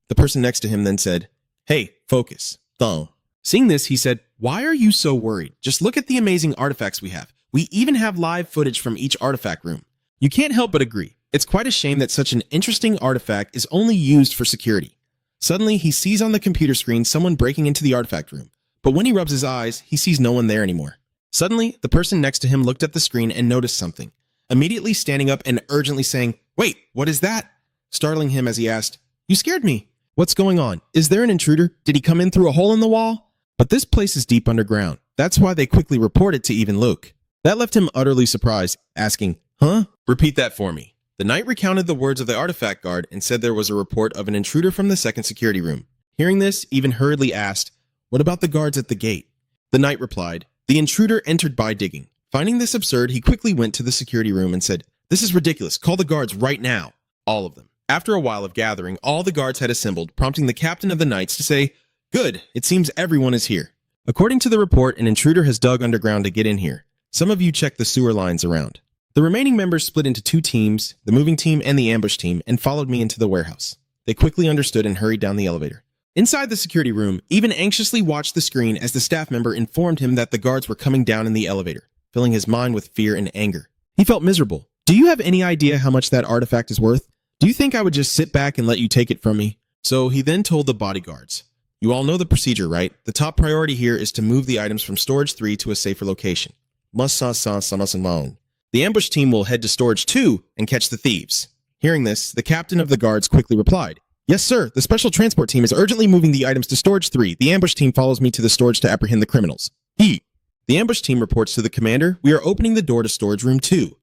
Speaker 1: The person next to him then said, "Hey, focus. Thumb." Seeing this, he said, "Why are you so worried? Just look at the amazing artifacts we have. We even have live footage from each artifact room." You can't help but agree. It's quite a shame that such an interesting artifact is only used for security. Suddenly, he sees on the computer screen someone breaking into the artifact room. But when he rubs his eyes, he sees no one there anymore. Suddenly, the person next to him looked at the screen and noticed something, immediately standing up and urgently saying, "Wait, what is that?" Startling him as he asked, "You scared me. What's going on? Is there an intruder? Did he come in through a hole in the wall?" But this place is deep underground. That's why they quickly reported to Even Luke. That left him utterly surprised, asking, "Huh? Repeat that for me." The knight recounted the words of the artifact guard and said there was a report of an intruder from the second security room. Hearing this, Even hurriedly asked, "What about the guards at the gate?" The knight replied, "The intruder entered by digging." Finding this absurd, he quickly went to the security room and said, "This is ridiculous. Call the guards right now." All of them. After a while of gathering, all the guards had assembled, prompting the captain of the knights to say, "Good, it seems everyone is here. According to the report, an intruder has dug underground to get in here. Some of you check the sewer lines around." The remaining members split into two teams, the moving team and the ambush team, and followed me into the warehouse. They quickly understood and hurried down the elevator. Inside the security room, Even anxiously watched the screen as the staff member informed him that the guards were coming down in the elevator, filling his mind with fear and anger. He felt miserable. "Do you have any idea how much that artifact is worth? Do you think I would just sit back and let you take it from me?" So he then told the bodyguards, "You all know the procedure, right? The top priority here is to move the items from storage 3 to a safer location. The ambush team will head to storage 2 and catch the thieves." Hearing this, the captain of the guards quickly replied, "Yes, sir. The special transport team is urgently moving the items to storage 3. The ambush team follows me to the storage to apprehend the criminals." The ambush team reports to the commander, "We are opening the door to storage room 2.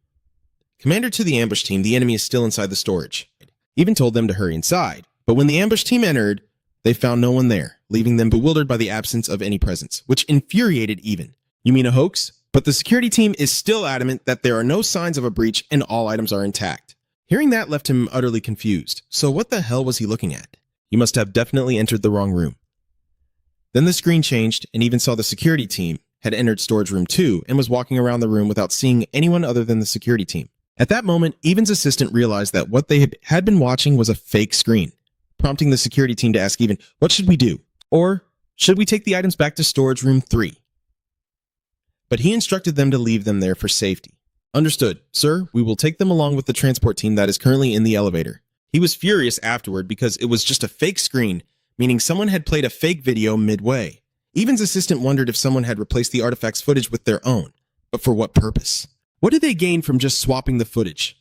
Speaker 1: Commander to the ambush team, the enemy is still inside the storage. Even told them to hurry inside. But when the ambush team entered, they found no one there, leaving them bewildered by the absence of any presence, which infuriated Even. "You mean a hoax?" But the security team is still adamant that there are no signs of a breach and all items are intact. Hearing that left him utterly confused. So what the hell was he looking at? He must have definitely entered the wrong room. Then the screen changed and Even saw the security team had entered storage room 2 and was walking around the room without seeing anyone other than the security team. At that moment, Even's assistant realized that what they had been watching was a fake screen, prompting the security team to ask Even, "What should we do? Or should we take the items back to storage room 3? But he instructed them to leave them there for safety. "Understood, sir. We will take them along with the transport team that is currently in the elevator." He was furious afterward because it was just a fake screen, meaning someone had played a fake video midway. Even's assistant wondered if someone had replaced the artifact's footage with their own. But for what purpose? What did they gain from just swapping the footage?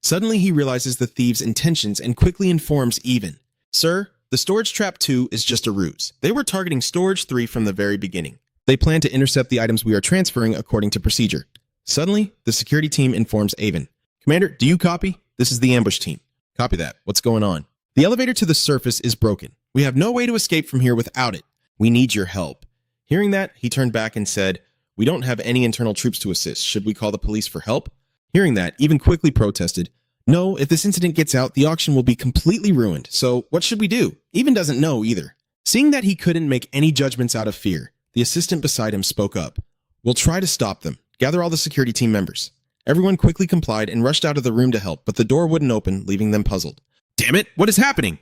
Speaker 1: Suddenly he realizes the thieves' intentions and quickly informs Even, "Sir, the storage trap 2 is just a ruse. They were targeting storage 3 from the very beginning. They plan to intercept the items we are transferring according to procedure." Suddenly, the security team informs Even, "Commander, do you copy? This is the ambush team." "Copy that. What's going on?" "The elevator to the surface is broken. We have no way to escape from here without it. We need your help." Hearing that, he turned back and said, "We don't have any internal troops to assist. Should we call the police for help?" Hearing that, Even quickly protested, "No, if this incident gets out, the auction will be completely ruined. So what should we do?" Even doesn't know either. Seeing that he couldn't make any judgments out of fear, the assistant beside him spoke up, "We'll try to stop them. Gather all the security team members." Everyone quickly complied and rushed out of the room to help, but the door wouldn't open, leaving them puzzled. "Damn it, what is happening?"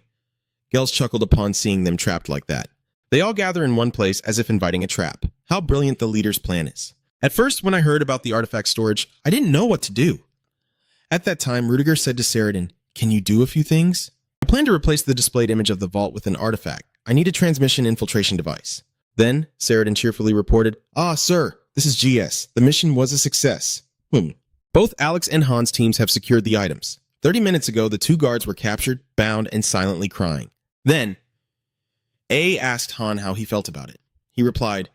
Speaker 1: Gels chuckled upon seeing them trapped like that. They all gather in one place as if inviting a trap. How brilliant the leader's plan is. At first, when I heard about the artifact storage, I didn't know what to do. At that time, Rudiger said to Sheridan, "Can you do a few things? I plan to replace the displayed image of the vault with an artifact. I need a transmission infiltration device." Then, Sheridan cheerfully reported, "Ah, sir, this is GS. The mission was a success." Both Alex and Han's teams have secured the items. 30 minutes ago, the two guards were captured, bound, and silently crying. Then, A asked Han how he felt about it. He replied,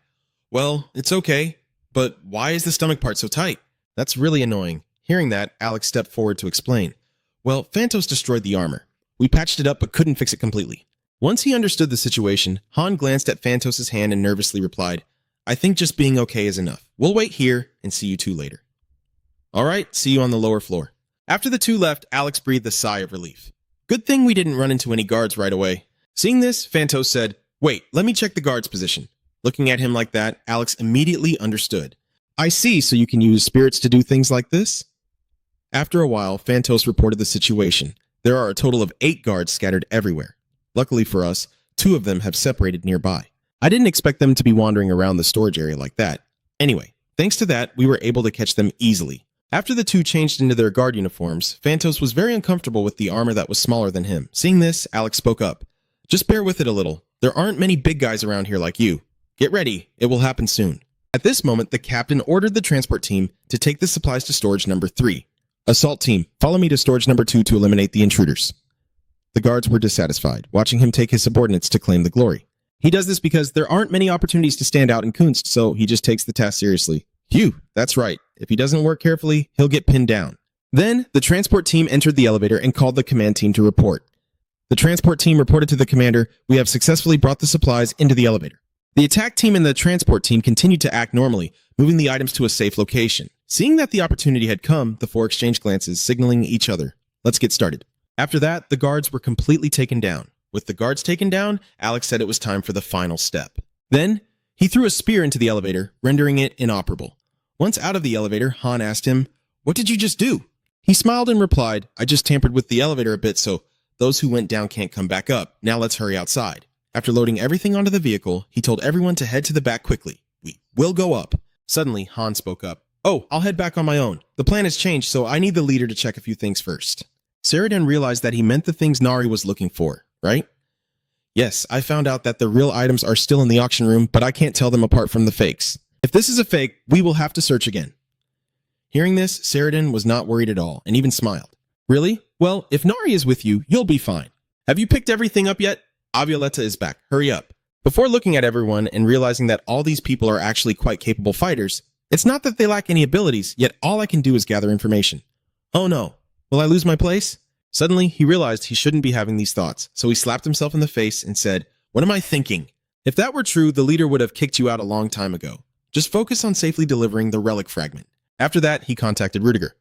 Speaker 1: "Well, it's okay, but why is the stomach part so tight? That's really annoying." Hearing that, Alex stepped forward to explain. "Well, Phantos destroyed the armor. We patched it up but couldn't fix it completely." Once he understood the situation, Han glanced at Phantos' hand and nervously replied, "I think just being okay is enough. We'll wait here and see you two later." "All right, see you on the lower floor." After the two left, Alex breathed a sigh of relief. "Good thing we didn't run into any guards right away." Seeing this, Phantos said, "Wait, let me check the guard's position." Looking at him like that, Alex immediately understood. "I see, so you can use spirits to do things like this?" After a while, Phantos reported the situation. There are a total of 8 guards scattered everywhere. Luckily for us, 2 of them have separated nearby. I didn't expect them to be wandering around the storage area like that. Anyway, thanks to that, we were able to catch them easily. After the two changed into their guard uniforms, Phantos was very uncomfortable with the armor that was smaller than him. Seeing this, Alex spoke up. "Just bear with it a little. There aren't many big guys around here like you. Get ready, it will happen soon." At this moment, the captain ordered the transport team to take the supplies to storage number 3. "Assault team, follow me to storage number 2 to eliminate the intruders." The guards were dissatisfied, watching him take his subordinates to claim the glory. He does this because there aren't many opportunities to stand out in Kunst, so he just takes the task seriously. Phew, that's right. If he doesn't work carefully, he'll get pinned down. Then, the transport team entered the elevator and called the command team to report. The transport team reported to the commander, "We have successfully brought the supplies into the elevator." The attack team and the transport team continued to act normally, moving the items to a safe location. Seeing that the opportunity had come, the 4 exchanged glances, signaling each other. "Let's get started." After that, the guards were completely taken down. With the guards taken down, Alex said it was time for the final step. Then, he threw a spear into the elevator, rendering it inoperable. Once out of the elevator, Han asked him, "What did you just do?" He smiled and replied, "I just tampered with the elevator a bit so those who went down can't come back up. Now let's hurry outside." After loading everything onto the vehicle, he told everyone to head to the back quickly. "We will go up." Suddenly, Han spoke up. "Oh, I'll head back on my own. The plan has changed, so I need the leader to check a few things first." Sheridan realized that he meant the things Nari was looking for, right? "Yes, I found out that the real items are still in the auction room, but I can't tell them apart from the fakes. If this is a fake, we will have to search again." Hearing this, Sheridan was not worried at all, and even smiled. "Really? Well, if Nari is with you, you'll be fine. Have you picked everything up yet? Avioletta is back. Hurry up." Before looking at everyone and realizing that all these people are actually quite capable fighters, it's not that they lack any abilities, yet all I can do is gather information. Oh no, will I lose my place? Suddenly, he realized he shouldn't be having these thoughts, so he slapped himself in the face and said, "What am I thinking? If that were true, the leader would have kicked you out a long time ago. Just focus on safely delivering the relic fragment." After that, he contacted Rudiger.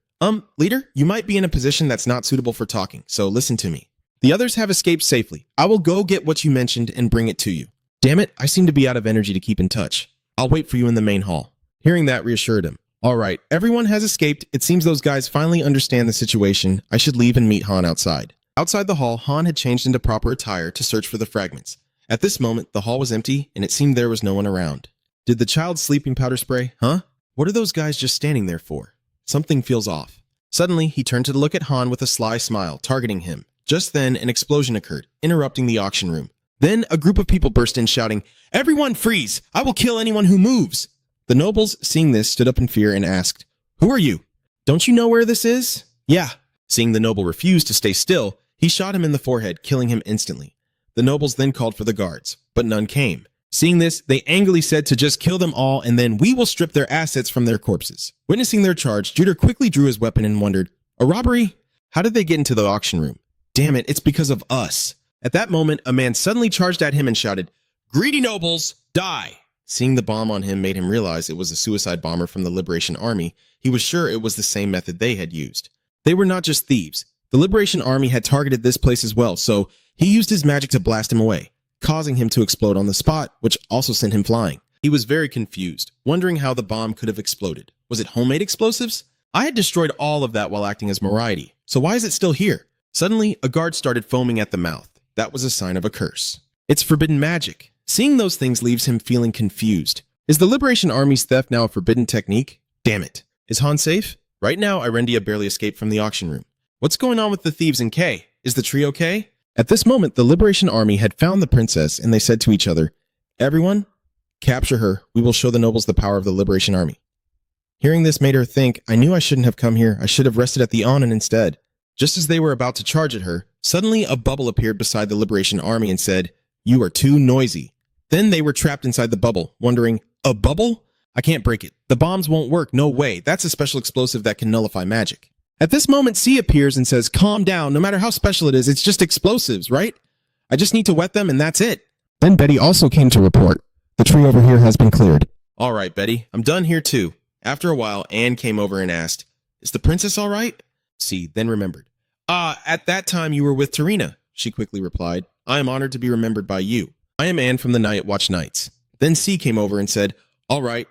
Speaker 1: Leader, you might be in a position that's not suitable for talking, so listen to me. The others have escaped safely. I will go get what you mentioned and bring it to you. Damn it, I seem to be out of energy to keep in touch. I'll wait for you in the main hall." Hearing that reassured him. "All right, everyone has escaped. It seems those guys finally understand the situation. I should leave and meet Han outside." Outside the hall, Han had changed into proper attire to search for the fragments. At this moment, the hall was empty, and it seemed there was no one around. Did the child's sleeping powder spray? Huh? What are those guys just standing there for? Something feels off. Suddenly, he turned to look at Han with a sly smile, targeting him. Just then, an explosion occurred, interrupting the auction room. Then, a group of people burst in shouting, "Everyone freeze! I will kill anyone who moves!" The nobles, seeing this, stood up in fear and asked, "Who are you? Don't you know where this is?" "Yeah." Seeing the noble refuse to stay still, he shot him in the forehead, killing him instantly. The nobles then called for the guards, but none came. Seeing this, they angrily said to just kill them all and then we will strip their assets from their corpses. Witnessing their charge, Judah quickly drew his weapon and wondered, "A robbery? How did they get into the auction room? Damn it, it's because of us." At that moment, a man suddenly charged at him and shouted, "Greedy nobles, die!" Seeing the bomb on him made him realize it was a suicide bomber from the Liberation Army. He was sure it was the same method they had used. They were not just thieves. The Liberation Army had targeted this place as well, so he used his magic to blast him away, causing him to explode on the spot, which also sent him flying. He was very confused, wondering how the bomb could have exploded. Was it homemade explosives? I had destroyed all of that while acting as Moriarty, so why is it still here? Suddenly, a guard started foaming at the mouth. That was a sign of a curse. It's forbidden magic. Seeing those things leaves him feeling confused. Is the Liberation Army's theft now a forbidden technique? Damn it. Is Han safe? Right now, Irendia barely escaped from the auction room. What's going on with the thieves and Kay? Is the tree okay? At this moment, the Liberation Army had found the princess, and they said to each other, "Everyone, capture her. We will show the nobles the power of the Liberation Army." Hearing this made her think, "I knew I shouldn't have come here. I should have rested at the Anan instead." Just as they were about to charge at her, suddenly a bubble appeared beside the Liberation Army and said, "You are too noisy." Then they were trapped inside the bubble, wondering, "A bubble? I can't break it. The bombs won't work. No way. That's a special explosive that can nullify magic." At this moment, C appears and says, "Calm down. No matter how special it is, it's just explosives, right? I just need to wet them and that's it."
Speaker 2: Then Betty also came to report. "The tree over here has been cleared."
Speaker 1: "All right, Betty. I'm done here too." After a while, Anne came over and asked, "Is the princess all right?" C then remembered. At that time you were with Tarina," she quickly replied. "I am honored to be remembered by you. I am Anne from the Night Watch Nights." Then C came over and said, All right.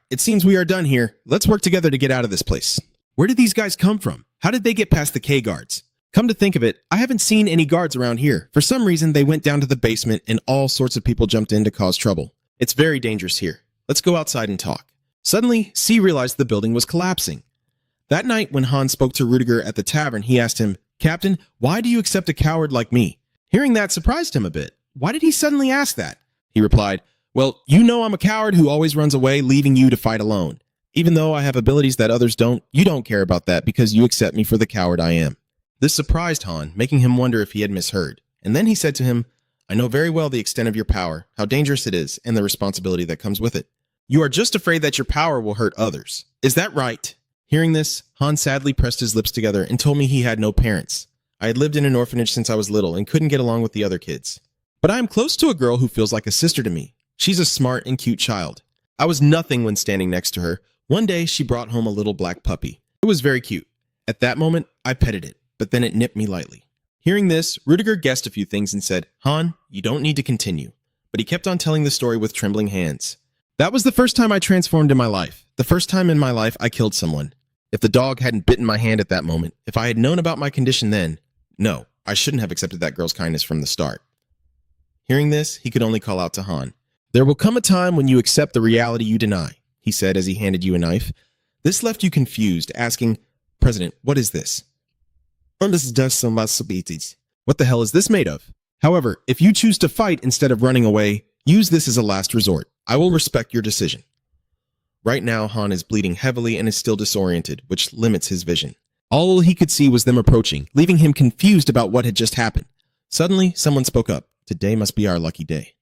Speaker 1: It seems we are done here. Let's work together to get out of this place." "Where did these guys come from? How did they get past the K guards?" "Come to think of it, I haven't seen any guards around here. For some reason, they went down to the basement and all sorts of people jumped in to cause trouble. It's very dangerous here. Let's go outside and talk." Suddenly, C realized the building was collapsing. That night, when Han spoke to Rudiger at the tavern, he asked him, "Captain, why do you accept a coward like me?" Hearing that surprised him a bit. Why did he suddenly ask that? He replied, "Well, you know I'm a coward who always runs away, leaving you to fight alone. Even though I have abilities that others don't, you don't care about that because you accept me for the coward I am." This surprised Han, making him wonder if he had misheard. And then he said to him, "I know very well the extent of your power, how dangerous it is, and the responsibility that comes with it. You are just afraid that your power will hurt others. Is that right?" Hearing this, Han sadly pressed his lips together and told me he had no parents. I had lived in an orphanage since I was little and couldn't get along with the other kids. But I am close to a girl who feels like a sister to me. She's a smart and cute child. I was nothing when standing next to her. One day, she brought home a little black puppy. It was very cute. At that moment, I petted it, but then it nipped me lightly. Hearing this, Rudiger guessed a few things and said, Han, you don't need to continue. But he kept on telling the story with trembling hands. That was the first time I transformed in my life. The first time in my life I killed someone. If the dog hadn't bitten my hand at that moment, if I had known about my condition then, no, I shouldn't have accepted that girl's kindness from the start. Hearing this, he could only call out to Han. There will come a time when you accept the reality you deny, he said as he handed you a knife. This left you confused, asking, President, what is this? What the hell is this made of? However, if you choose to fight instead of running away, use this as a last resort. I will respect your decision. Right now, Han is bleeding heavily and is still disoriented, which limits his vision. All he could see was them approaching, leaving him confused about what had just happened. Suddenly, someone spoke up. Today must be our lucky day.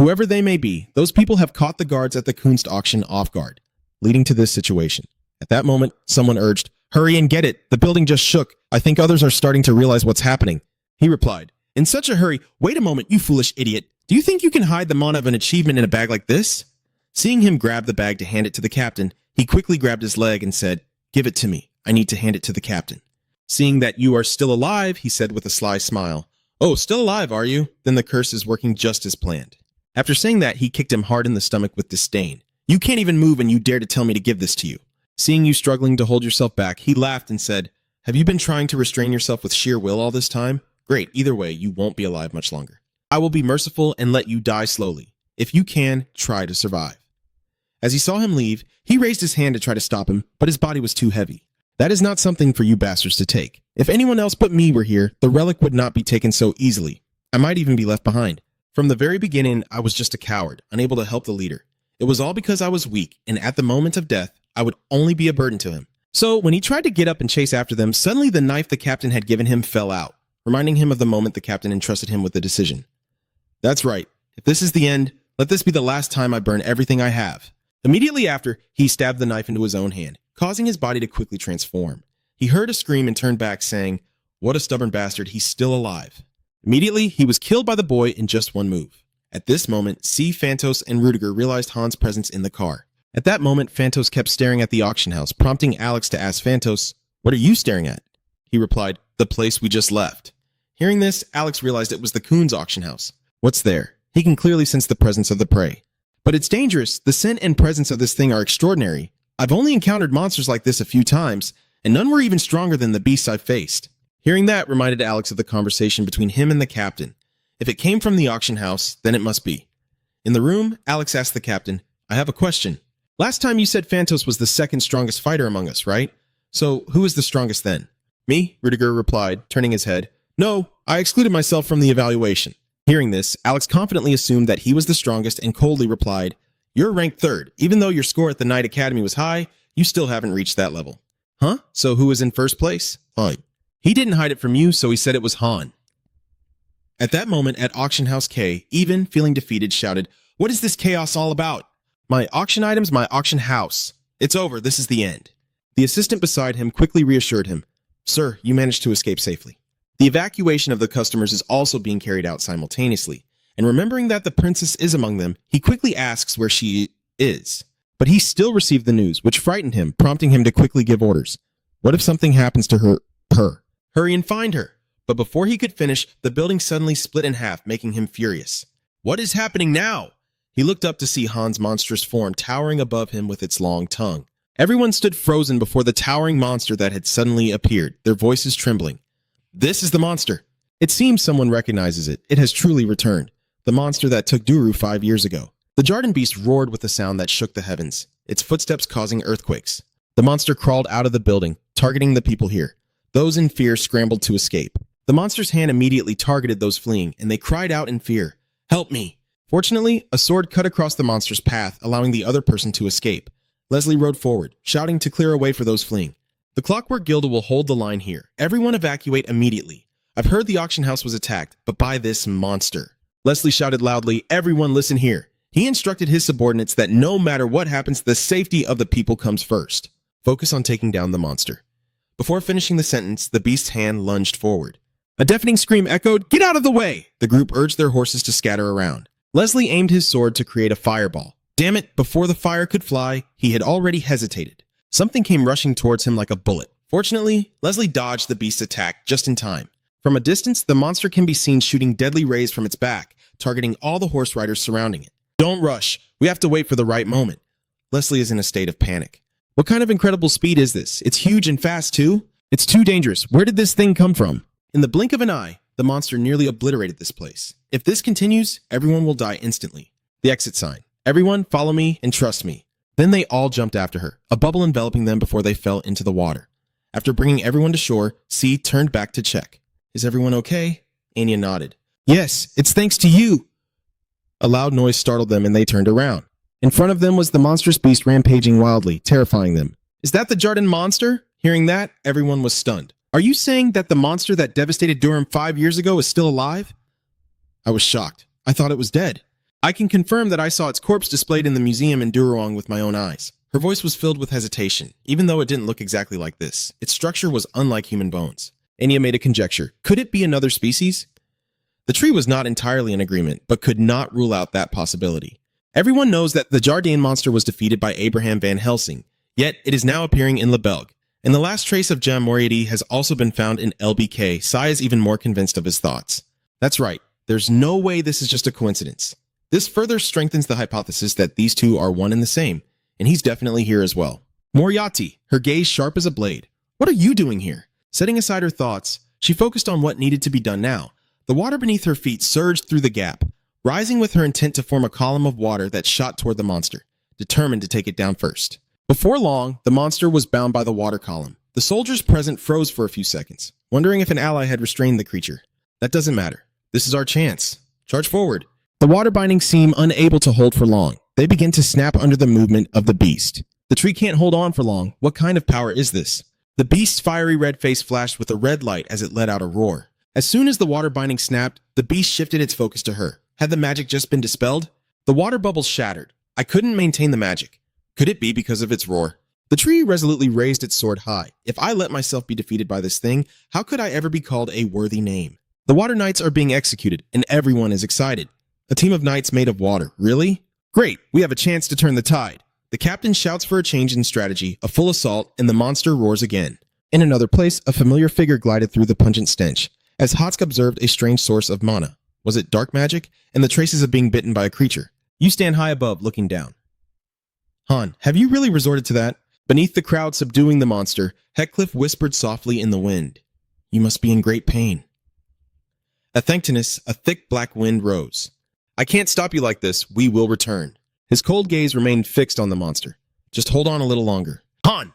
Speaker 1: Whoever they may be, those people have caught the guards at the Kunst auction off guard, leading to this situation. At that moment, someone urged, Hurry and get it. The building just shook. I think others are starting to realize what's happening. He replied, In such a hurry, wait a moment, you foolish idiot. Do you think you can hide the mana of an achievement in a bag like this? Seeing him grab the bag to hand it to the captain, he quickly grabbed his leg and said, Give it to me. I need to hand it to the captain. Seeing that you are still alive, he said with a sly smile. Oh, still alive, are you? Then the curse is working just as planned. After saying that, he kicked him hard in the stomach with disdain. You can't even move and you dare to tell me to give this to you. Seeing you struggling to hold yourself back, he laughed and said, Have you been trying to restrain yourself with sheer will all this time? Great, either way, you won't be alive much longer. I will be merciful and let you die slowly. If you can, try to survive. As he saw him leave, he raised his hand to try to stop him, but his body was too heavy. That is not something for you bastards to take. If anyone else but me were here, the relic would not be taken so easily. I might even be left behind. From the very beginning, I was just a coward, unable to help the leader. It was all because I was weak, and at the moment of death, I would only be a burden to him. So when he tried to get up and chase after them, suddenly the knife the captain had given him fell out, reminding him of the moment the captain entrusted him with the decision. That's right. If this is the end, let this be the last time I burn everything I have. Immediately after, he stabbed the knife into his own hand, causing his body to quickly transform. He heard a scream and turned back, saying, What a stubborn bastard, he's still alive. Immediately, he was killed by the boy in just one move. At this moment, C, Phantos, and Rudiger realized Han's presence in the car. At that moment, Phantos kept staring at the auction house, prompting Alex to ask Phantos, What are you staring at? He replied, The place we just left. Hearing this, Alex realized it was the Coon's auction house. What's there? He can clearly sense the presence of the prey. But it's dangerous. The scent and presence of this thing are extraordinary. I've only encountered monsters like this a few times, and none were even stronger than the beasts I've faced. Hearing that reminded Alex of the conversation between him and the captain. If it came from the auction house, then it must be. In the room, Alex asked the captain, I have a question. Last time you said Phantos was the second strongest fighter among us, right? So who is the strongest then? Me, Rudiger replied, turning his head. No, I excluded myself from the evaluation. Hearing this, Alex confidently assumed that he was the strongest and coldly replied, You're ranked third. Even though your score at the Knight Academy was high, you still haven't reached that level. Huh? So who was in first place? He didn't hide it from you, so he said it was Han. At that moment at Auction House K, Even, feeling defeated, shouted, What is this chaos all about? My auction items, my auction house. It's over, this is the end. The assistant beside him quickly reassured him, Sir, you managed to escape safely. The evacuation of the customers is also being carried out simultaneously, and remembering that the princess is among them, he quickly asks where she is. But he still received the news, which frightened him, prompting him to quickly give orders. What if something happens to her? Hurry and find her. But before he could finish, the building suddenly split in half, making him furious. What is happening now? He looked up to see Han's monstrous form towering above him with its long tongue. Everyone stood frozen before the towering monster that had suddenly appeared, their voices trembling. This is the monster. It seems someone recognizes it. It has truly returned. The monster that took Duru 5 years ago. The Jarden beast roared with a sound that shook the heavens, its footsteps causing earthquakes. The monster crawled out of the building, targeting the people here. Those in fear scrambled to escape. The monster's hand immediately targeted those fleeing, and they cried out in fear, Help me! Fortunately, a sword cut across the monster's path, allowing the other person to escape. Leslie rode forward, shouting to clear a way for those fleeing. The Clockwork Guild will hold the line here. Everyone evacuate immediately. I've heard the auction house was attacked, but by this monster. Leslie shouted loudly, Everyone listen here. He instructed his subordinates that no matter what happens, the safety of the people comes first. Focus on taking down the monster. Before finishing the sentence, the beast's hand lunged forward. A deafening scream echoed, Get out of the way! The group urged their horses to scatter around. Leslie aimed his sword to create a fireball. Damn it, before the fire could fly, he had already hesitated. Something came rushing towards him like a bullet. Fortunately, Leslie dodged the beast's attack just in time. From a distance, the monster can be seen shooting deadly rays from its back, targeting all the horse riders surrounding it. Don't rush. We have to wait for the right moment. Leslie is in a state of panic. What kind of incredible speed is this? It's huge and fast, too? It's too dangerous. Where did this thing come from? In the blink of an eye, the monster nearly obliterated this place. If this continues, everyone will die instantly. The exit sign. Everyone, follow me and trust me. Then they all jumped after her, a bubble enveloping them before they fell into the water. After bringing everyone to shore, C turned back to check. Is everyone okay? Anya nodded. Yes, it's thanks to you. A loud noise startled them and they turned around. In front of them was the monstrous beast rampaging wildly, terrifying them. Is that the Jardin monster? Hearing that, everyone was stunned. Are you saying that the monster that devastated Durham 5 years ago is still alive? I was shocked. I thought it was dead. I can confirm that I saw its corpse displayed in the museum in Duruong with my own eyes. Her voice was filled with hesitation, even though it didn't look exactly like this. Its structure was unlike human bones. Anya made a conjecture. Could it be another species? The tree was not entirely in agreement, but could not rule out that possibility. Everyone knows that the Jardin monster was defeated by Abraham Van Helsing, yet it is now appearing in Lebelg. And the last trace of Jam Moriarty has also been found in LBK. Sai is even more convinced of his thoughts. That's right. There's no way this is just a coincidence. This further strengthens the hypothesis that these two are one and the same, and he's definitely here as well. Moriarty, her gaze sharp as a blade. What are you doing here? Setting aside her thoughts, she focused on what needed to be done now. The water beneath her feet surged through the gap, rising with her intent to form a column of water that shot toward the monster, determined to take it down first. Before long, the monster was bound by the water column. The soldiers present froze for a few seconds, wondering if an ally had restrained the creature. That doesn't matter. This is our chance. Charge forward. The water bindings seem unable to hold for long. They begin to snap under the movement of the beast. The tree can't hold on for long. What kind of power is this? The beast's fiery red face flashed with a red light as it let out a roar. As soon as the water binding snapped, the beast shifted its focus to her. Had the magic just been dispelled? The water bubbles shattered. I couldn't maintain the magic. Could it be because of its roar? The tree resolutely raised its sword high. If I let myself be defeated by this thing, how could I ever be called a worthy name? The water knights are being executed, and everyone is excited. A team of knights made of water. Really? Great, we have a chance to turn the tide. The captain shouts for a change in strategy, a full assault, and the monster roars again. In another place, a familiar figure glided through the pungent stench, as Hotsk observed a strange source of mana. Was it dark magic? And the traces of being bitten by a creature. You stand high above, looking down. Han, have you really resorted to that? Beneath the crowd subduing the monster, Heckcliff whispered softly in the wind. You must be in great pain. At Thanktonus, a thick black wind rose. I can't stop you like this. We will return. His cold gaze remained fixed on the monster. Just hold on a little longer. Han!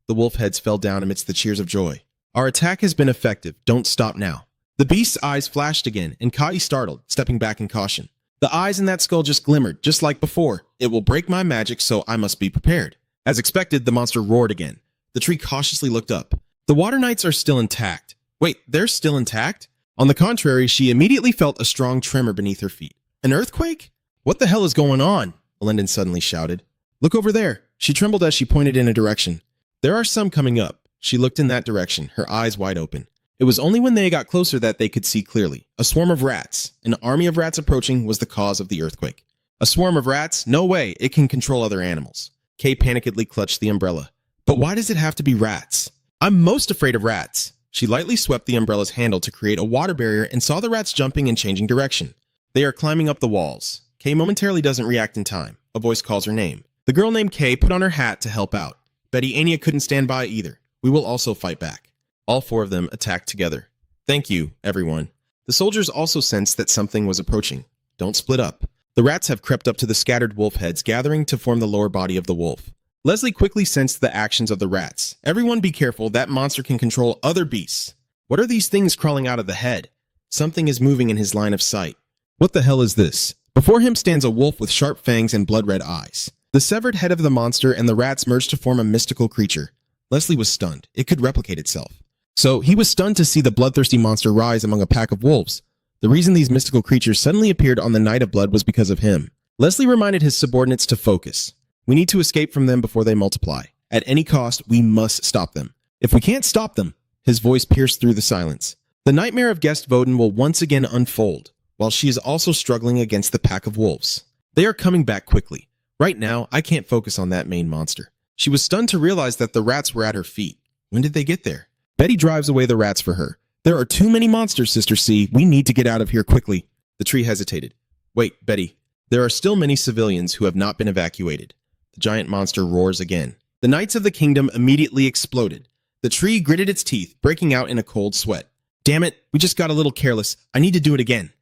Speaker 1: The wolf heads fell down amidst the cheers of joy. Our attack has been effective. Don't stop now. The beast's eyes flashed again, and Kai startled, stepping back in caution. The eyes in that skull just glimmered, just like before. It will break my magic, so I must be prepared. As expected, the monster roared again. The tree cautiously looked up. The water knights are still intact. Wait, they're still intact? On the contrary, she immediately felt a strong tremor beneath her feet. An earthquake? What the hell is going on? Elendon suddenly shouted. Look over there. She trembled as she pointed in a direction. There are some coming up. She looked in that direction, her eyes wide open. It was only when they got closer that they could see clearly. A swarm of rats, an army of rats approaching, was the cause of the earthquake. A swarm of rats? No way, it can control other animals. Kay panikedly clutched the umbrella. But why does it have to be rats? I'm most afraid of rats. She lightly swept the umbrella's handle to create a water barrier and saw the rats jumping and changing direction. They are climbing up the walls. Kay momentarily doesn't react in time. A voice calls her name. The girl named Kay put on her hat to help out. Betty Anya couldn't stand by either. We will also fight back. All four of them attacked together. Thank you, everyone. The soldiers also sensed that something was approaching. Don't split up. The rats have crept up to the scattered wolf heads, gathering to form the lower body of the wolf. Leslie quickly sensed the actions of the rats. Everyone be careful, that monster can control other beasts. What are these things crawling out of the head? Something is moving in his line of sight. What the hell is this? Before him stands a wolf with sharp fangs and blood-red eyes. The severed head of the monster and the rats merged to form a mystical creature. Leslie was stunned. It could replicate itself. So he was stunned to see the bloodthirsty monster rise among a pack of wolves. The reason these mystical creatures suddenly appeared on the Night of Blood was because of him. Leslie reminded his subordinates to focus. We need to escape from them before they multiply. At any cost, we must stop them. If we can't stop them, his voice pierced through the silence. The nightmare of Guest Voden will once again unfold, while she is also struggling against the pack of wolves. They are coming back quickly. Right now, I can't focus on that main monster. She was stunned to realize that the rats were at her feet. When did they get there? Betty drives away the rats for her. There are too many monsters, Sister C. We need to get out of here quickly. The tree hesitated. Wait, Betty. There are still many civilians who have not been evacuated. The giant monster roars again. The knights of the kingdom immediately exploded. The tree gritted its teeth, breaking out in a cold sweat. Damn it, we just got a little careless. I need to do it again.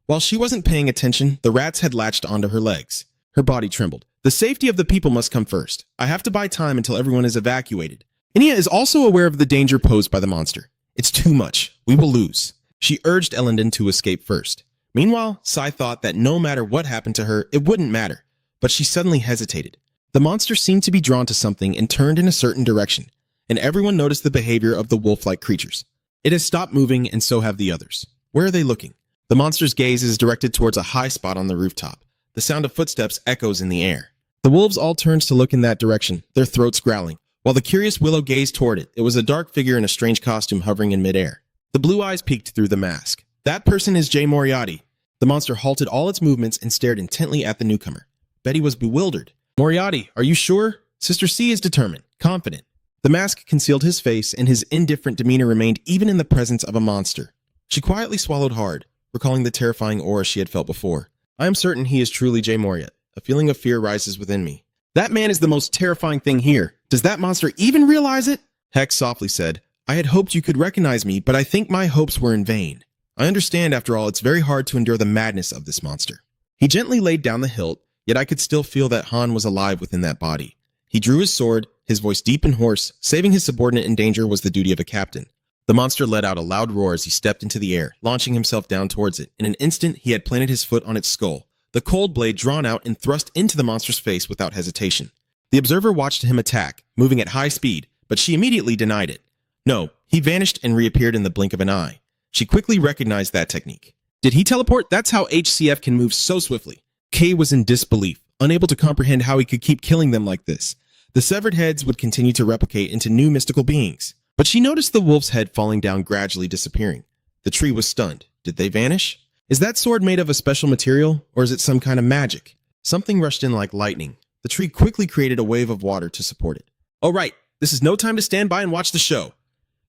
Speaker 1: While she wasn't paying attention, the rats had latched onto her legs. Her body trembled. The safety of the people must come first. I have to buy time until everyone is evacuated. Inia is also aware of the danger posed by the monster. It's too much. We will lose. She urged Ellendon to escape first. Meanwhile, Sai thought that no matter what happened to her, it wouldn't matter. But she suddenly hesitated. The monster seemed to be drawn to something and turned in a certain direction, and everyone noticed the behavior of the wolf-like creatures. It has stopped moving, and so have the others. Where are they looking? The monster's gaze is directed towards a high spot on the rooftop. The sound of footsteps echoes in the air. The wolves all turned to look in that direction, their throats growling. While the curious Willow gazed toward it, it was a dark figure in a strange costume hovering in midair. The blue eyes peeked through the mask. That person is Jay Moriarty. The monster halted all its movements and stared intently at the newcomer. Betty was bewildered. Moriarty, are you sure? Sister C is determined, confident. The mask concealed his face, and his indifferent demeanor remained even in the presence of a monster. She quietly swallowed hard, recalling the terrifying aura she had felt before. I am certain he is truly Jay Moriarty. A feeling of fear rises within me. That man is the most terrifying thing here. Does that monster even realize it? Hex softly said, I had hoped you could recognize me, but I think my hopes were in vain. I understand, after all, it's very hard to endure the madness of this monster. He gently laid down the hilt, yet I could still feel that Han was alive within that body. He drew his sword, his voice deep and hoarse. Saving his subordinate in danger was the duty of a captain. The monster let out a loud roar as he stepped into the air, launching himself down towards it. In an instant, he had planted his foot on its skull, the cold blade drawn out and thrust into the monster's face without hesitation. The observer watched him attack, moving at high speed, but she immediately denied it. No, he vanished and reappeared in the blink of an eye. She quickly recognized that technique. Did he teleport? That's how HCF can move so swiftly. Kay was in disbelief, unable to comprehend how he could keep killing them like this. The severed heads would continue to replicate into new mystical beings. But she noticed the wolf's head falling down, gradually disappearing. The tree was stunned. Did they vanish? Is that sword made of a special material, or is it some kind of magic? Something rushed in like lightning. The tree quickly created a wave of water to support it. All right, this is no time to stand by and watch the show.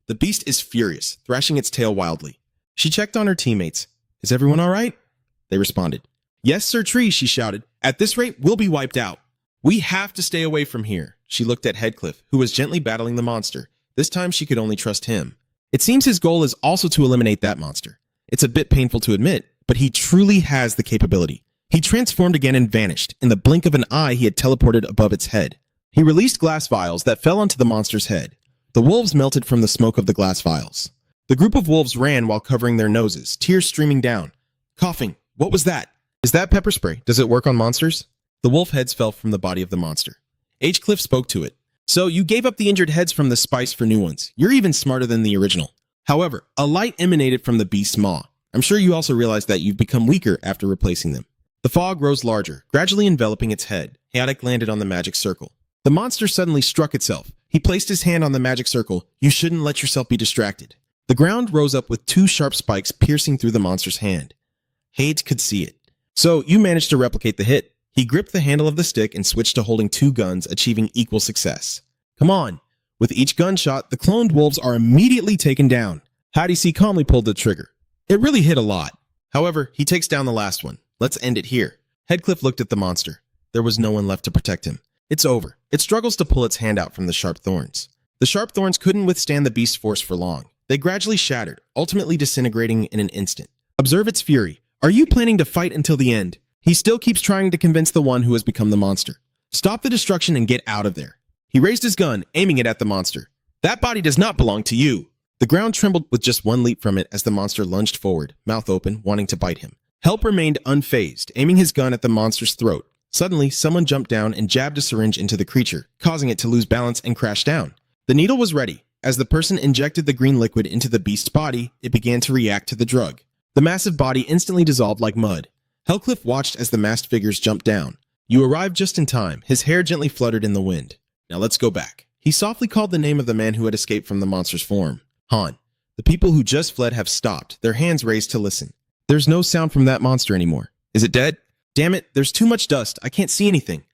Speaker 1: The beast is furious, thrashing its tail wildly. She checked on her teammates. Is everyone all right? They responded. Yes, Sir Tree, she shouted. At this rate, we'll be wiped out. We have to stay away from here. She looked at Headcliff, who was gently battling the monster. This time she could only trust him. It seems his goal is also to eliminate that monster. It's a bit painful to admit, but he truly has the capability. He transformed again and vanished. In the blink of an eye, he had teleported above its head. He released glass vials that fell onto the monster's head. The wolves melted from the smoke of the glass vials. The group of wolves ran while covering their noses, tears streaming down. Coughing. What was that? Is that pepper spray? Does it work on monsters? The wolf heads fell from the body of the monster. H. Cliff spoke to it. So you gave up the injured heads from the spice for new ones. You're even smarter than the original. However, a light emanated from the beast's maw. I'm sure you also realize that you've become weaker after replacing them. The fog rose larger, gradually enveloping its head. Chaotic landed on the magic circle. The monster suddenly struck itself. He placed his hand on the magic circle. You shouldn't let yourself be distracted. The ground rose up with two sharp spikes piercing through the monster's hand. Hades could see it. So you managed to replicate the hit. He gripped the handle of the stick and switched to holding two guns, achieving equal success. Come on. With each gunshot, the cloned wolves are immediately taken down. Hadisi calmly pulled the trigger. It really hit a lot. However, he takes down the last one. Let's end it here. Headcliff looked at the monster. There was no one left to protect him. It's over. It struggles to pull its hand out from the sharp thorns. The sharp thorns couldn't withstand the beast's force for long. They gradually shattered, ultimately disintegrating in an instant. Observe its fury. Are you planning to fight until the end? He still keeps trying to convince the one who has become the monster. Stop the destruction and get out of there. He raised his gun, aiming it at the monster. That body does not belong to you. The ground trembled with just one leap from it as the monster lunged forward, mouth open, wanting to bite him. Help remained unfazed, aiming his gun at the monster's throat. Suddenly, someone jumped down and jabbed a syringe into the creature, causing it to lose balance and crash down. The needle was ready. As the person injected the green liquid into the beast's body, it began to react to the drug. The massive body instantly dissolved like mud. Hellcliff watched as the masked figures jumped down. You arrived just in time. His hair gently fluttered in the wind. Now let's go back. He softly called the name of the man who had escaped from the monster's form. Han. The people who just fled have stopped, their hands raised to listen. There's no sound from that monster anymore. Is it dead? Damn it, there's too much dust. I can't see anything.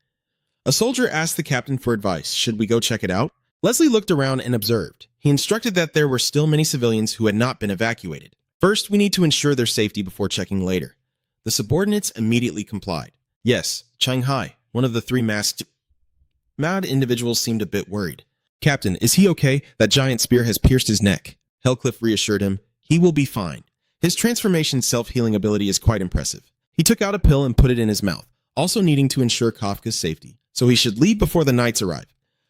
Speaker 1: A soldier asked the captain for advice. Should we go check it out? Leslie looked around and observed. He instructed that there were still many civilians who had not been evacuated. First, we need to ensure their safety before checking later. The subordinates immediately complied. Yes, Chang Hai, one of the three masked individuals, seemed a bit worried. Captain, is he okay? That giant spear has pierced his neck. Hellcliffe reassured him. He will be fine. His transformation self-healing ability is quite impressive. He took out a pill and put it in his mouth, also needing to ensure Kafka's safety, so he should leave before the knights arrive.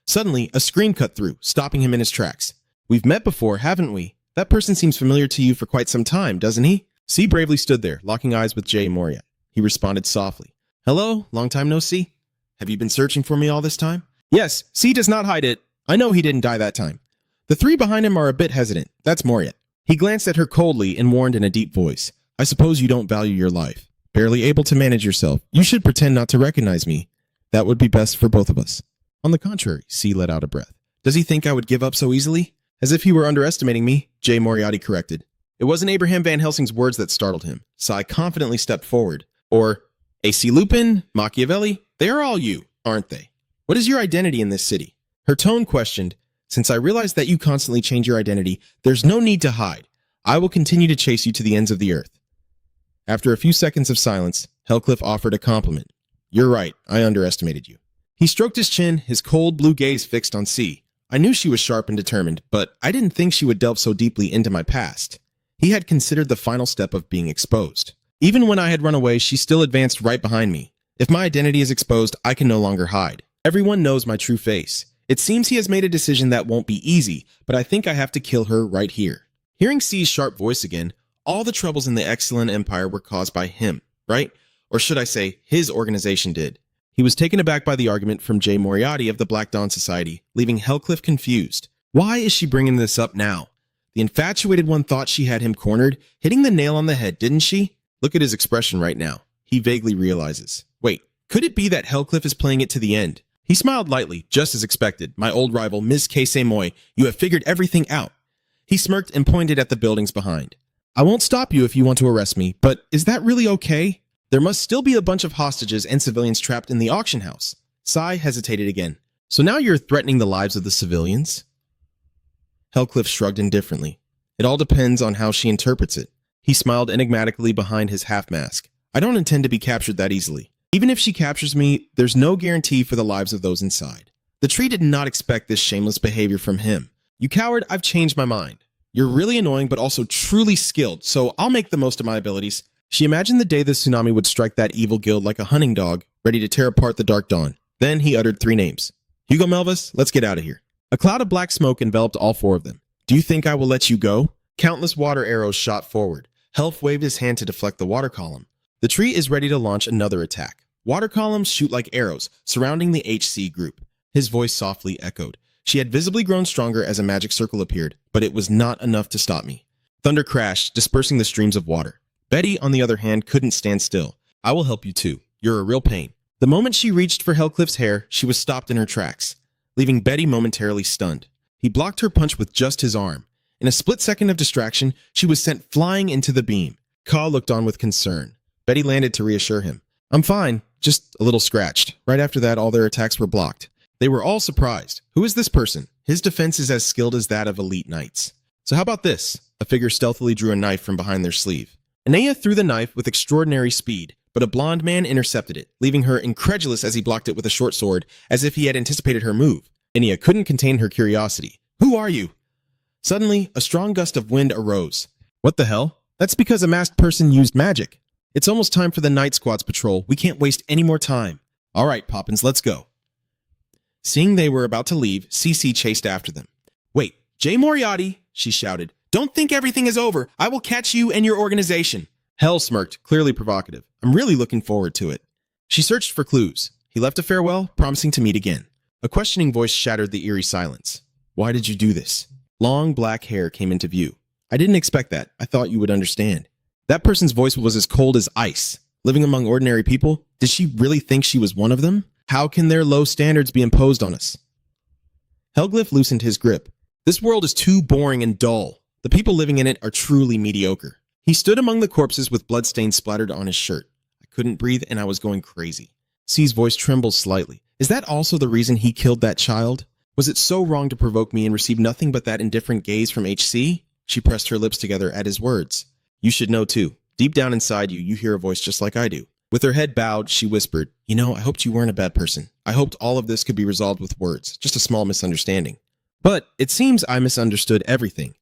Speaker 1: Suddenly, a scream cut through, stopping him in his tracks. We've met before, haven't we? That person seems familiar to you for quite some time, doesn't he? C bravely stood there, locking eyes with Jay Moriat. He responded softly. Hello, long time no see. Have you been searching for me all this time? Yes, C does not hide it. I know he didn't die that time. The three behind him are a bit hesitant. That's Moriat. He glanced at her coldly and warned in a deep voice. I suppose you don't value your life. Barely able to manage yourself. You should pretend not to recognize me. That would be best for both of us. On the contrary, C let out a breath. Does he think I would give up so easily? As if he were underestimating me, Jay Moriarty corrected. It wasn't Abraham Van Helsing's words that startled him. Sai confidently stepped forward. Or, A.C. Lupin, Machiavelli, they are all you, aren't they? What is your identity in this city? Her tone questioned, Since I realize that you constantly change your identity, there's no need to hide. I will continue to chase you to the ends of the earth. After a few seconds of silence, Hellcliffe offered a compliment. You're right, I underestimated you. He stroked his chin, his cold blue gaze fixed on C. I knew she was sharp and determined, but I didn't think she would delve so deeply into my past. He had considered the final step of being exposed. Even when I had run away, she still advanced right behind me. If my identity is exposed, I can no longer hide. Everyone knows my true face. It seems he has made a decision that won't be easy, but I think I have to kill her right here. Hearing C's sharp voice again, all the troubles in the Excellent Empire were caused by him, right? Or should I say, his organization did. He was taken aback by the argument from Jay Moriarty of the Black Dawn Society, leaving Hellcliffe confused. Why is she bringing this up now? The infatuated one thought she had him cornered, hitting the nail on the head, didn't she? Look at his expression right now. He vaguely realizes. Wait, could it be that Hellcliffe is playing it to the end? He smiled lightly, just as expected. My old rival, Miss Casey Moy, you have figured everything out. He smirked and pointed at the buildings behind. I won't stop you if you want to arrest me, but is that really okay? There must still be a bunch of hostages and civilians trapped in the auction house. Sai hesitated again. So now you're threatening the lives of the civilians? Hellcliffe shrugged indifferently. It all depends on how she interprets it. He smiled enigmatically behind his half-mask. I don't intend to be captured that easily. Even if she captures me, there's no guarantee for the lives of those inside. The tree did not expect this shameless behavior from him. You coward, I've changed my mind. You're really annoying but also truly skilled, so I'll make the most of my abilities. She imagined the day the tsunami would strike that evil guild like a hunting dog, ready to tear apart the Dark Dawn. Then he uttered 3 names. Hugo Melvis, let's get out of here. A cloud of black smoke enveloped all 4 of them. Do you think I will let you go? Countless water arrows shot forward. Helf waved his hand to deflect the water column. The tree is ready to launch another attack. Water columns shoot like arrows, surrounding the HC group. His voice softly echoed. She had visibly grown stronger as a magic circle appeared, but it was not enough to stop me. Thunder crashed, dispersing the streams of water. Betty, on the other hand, couldn't stand still. I will help you too. You're a real pain. The moment she reached for Hellcliffe's hair, she was stopped in her tracks, leaving Betty momentarily stunned. He blocked her punch with just his arm. In a split second of distraction, she was sent flying into the beam. Ka looked on with concern. Betty landed to reassure him. I'm fine, just a little scratched. Right after that, all their attacks were blocked. They were all surprised. Who is this person? His defense is as skilled as that of elite knights. So how about this? A figure stealthily drew a knife from behind their sleeve. Anea threw the knife with extraordinary speed, but a blonde man intercepted it, leaving her incredulous as he blocked it with a short sword, as if he had anticipated her move. Anea couldn't contain her curiosity. Who are you? Suddenly, a strong gust of wind arose. What the hell? That's because a masked person used magic. It's almost time for the night squad's patrol. We can't waste any more time. All right, Poppins, let's go. Seeing they were about to leave, Cece chased after them. Wait, Jay Moriarty, she shouted. Don't think everything is over. I will catch you and your organization. Hell smirked, clearly provocative. I'm really looking forward to it. She searched for clues. He left a farewell, promising to meet again. A questioning voice shattered the eerie silence. Why did you do this? Long black hair came into view. I didn't expect that. I thought you would understand. That person's voice was as cold as ice. Living among ordinary people, did she really think she was one of them? How can their low standards be imposed on us? Hellcliffe loosened his grip. This world is too boring and dull. The people living in it are truly mediocre. He stood among the corpses with bloodstains splattered on his shirt. I couldn't breathe and I was going crazy. C's voice trembled slightly. Is that also the reason he killed that child? Was it so wrong to provoke me and receive nothing but that indifferent gaze from HC? She pressed her lips together at his words. You should know too. Deep down inside you, you hear a voice just like I do. With her head bowed, she whispered, I hoped you weren't a bad person. I hoped all of this could be resolved with words, just a small misunderstanding. But it seems I misunderstood everything.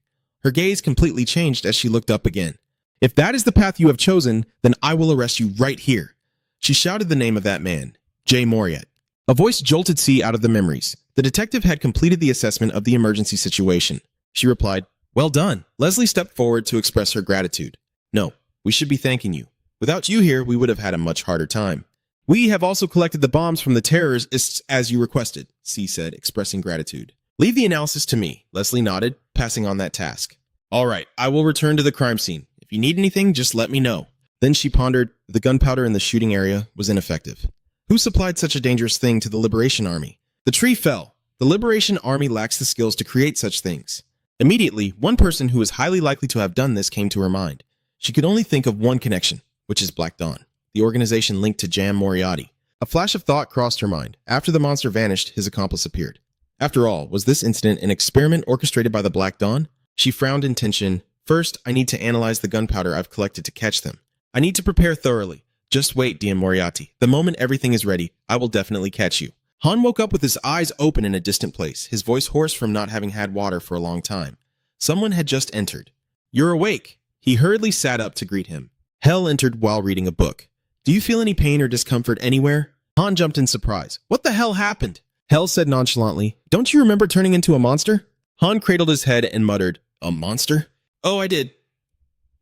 Speaker 1: Her gaze completely changed as she looked up again. If that is the path you have chosen, then I will arrest you right here. She shouted the name of that man, Jay Moriat. A voice jolted C out of the memories. The detective had completed the assessment of the emergency situation. She replied, Well done. Leslie stepped forward to express her gratitude. No, we should be thanking you. Without you here, we would have had a much harder time. We have also collected the bombs from the terrorists as you requested, C said, expressing gratitude. Leave the analysis to me, Leslie nodded, passing on that task. All right, I will return to the crime scene. If you need anything, just let me know. Then she pondered, the gunpowder in the shooting area was ineffective. Who supplied such a dangerous thing to the Liberation Army? The tree fell. The Liberation Army lacks the skills to create such things. Immediately, one person who is highly likely to have done this came to her mind. She could only think of one connection, which is Black Dawn, the organization linked to Jam Moriarty. A flash of thought crossed her mind. After the monster vanished, his accomplice appeared. After all, was this incident an experiment orchestrated by the Black Dawn? She frowned in tension. First, I need to analyze the gunpowder I've collected to catch them. I need to prepare thoroughly. Just wait, DM Moriarty. The moment everything is ready, I will definitely catch you. Han woke up with his eyes open in a distant place, his voice hoarse from not having had water for a long time. Someone had just entered. You're awake. He hurriedly sat up to greet him. Hell entered while reading a book. Do you feel any pain or discomfort anywhere? Han jumped in surprise. What the hell happened? Hell said nonchalantly, Don't you remember turning into a monster? Han cradled his head and muttered, A monster? Oh, I did.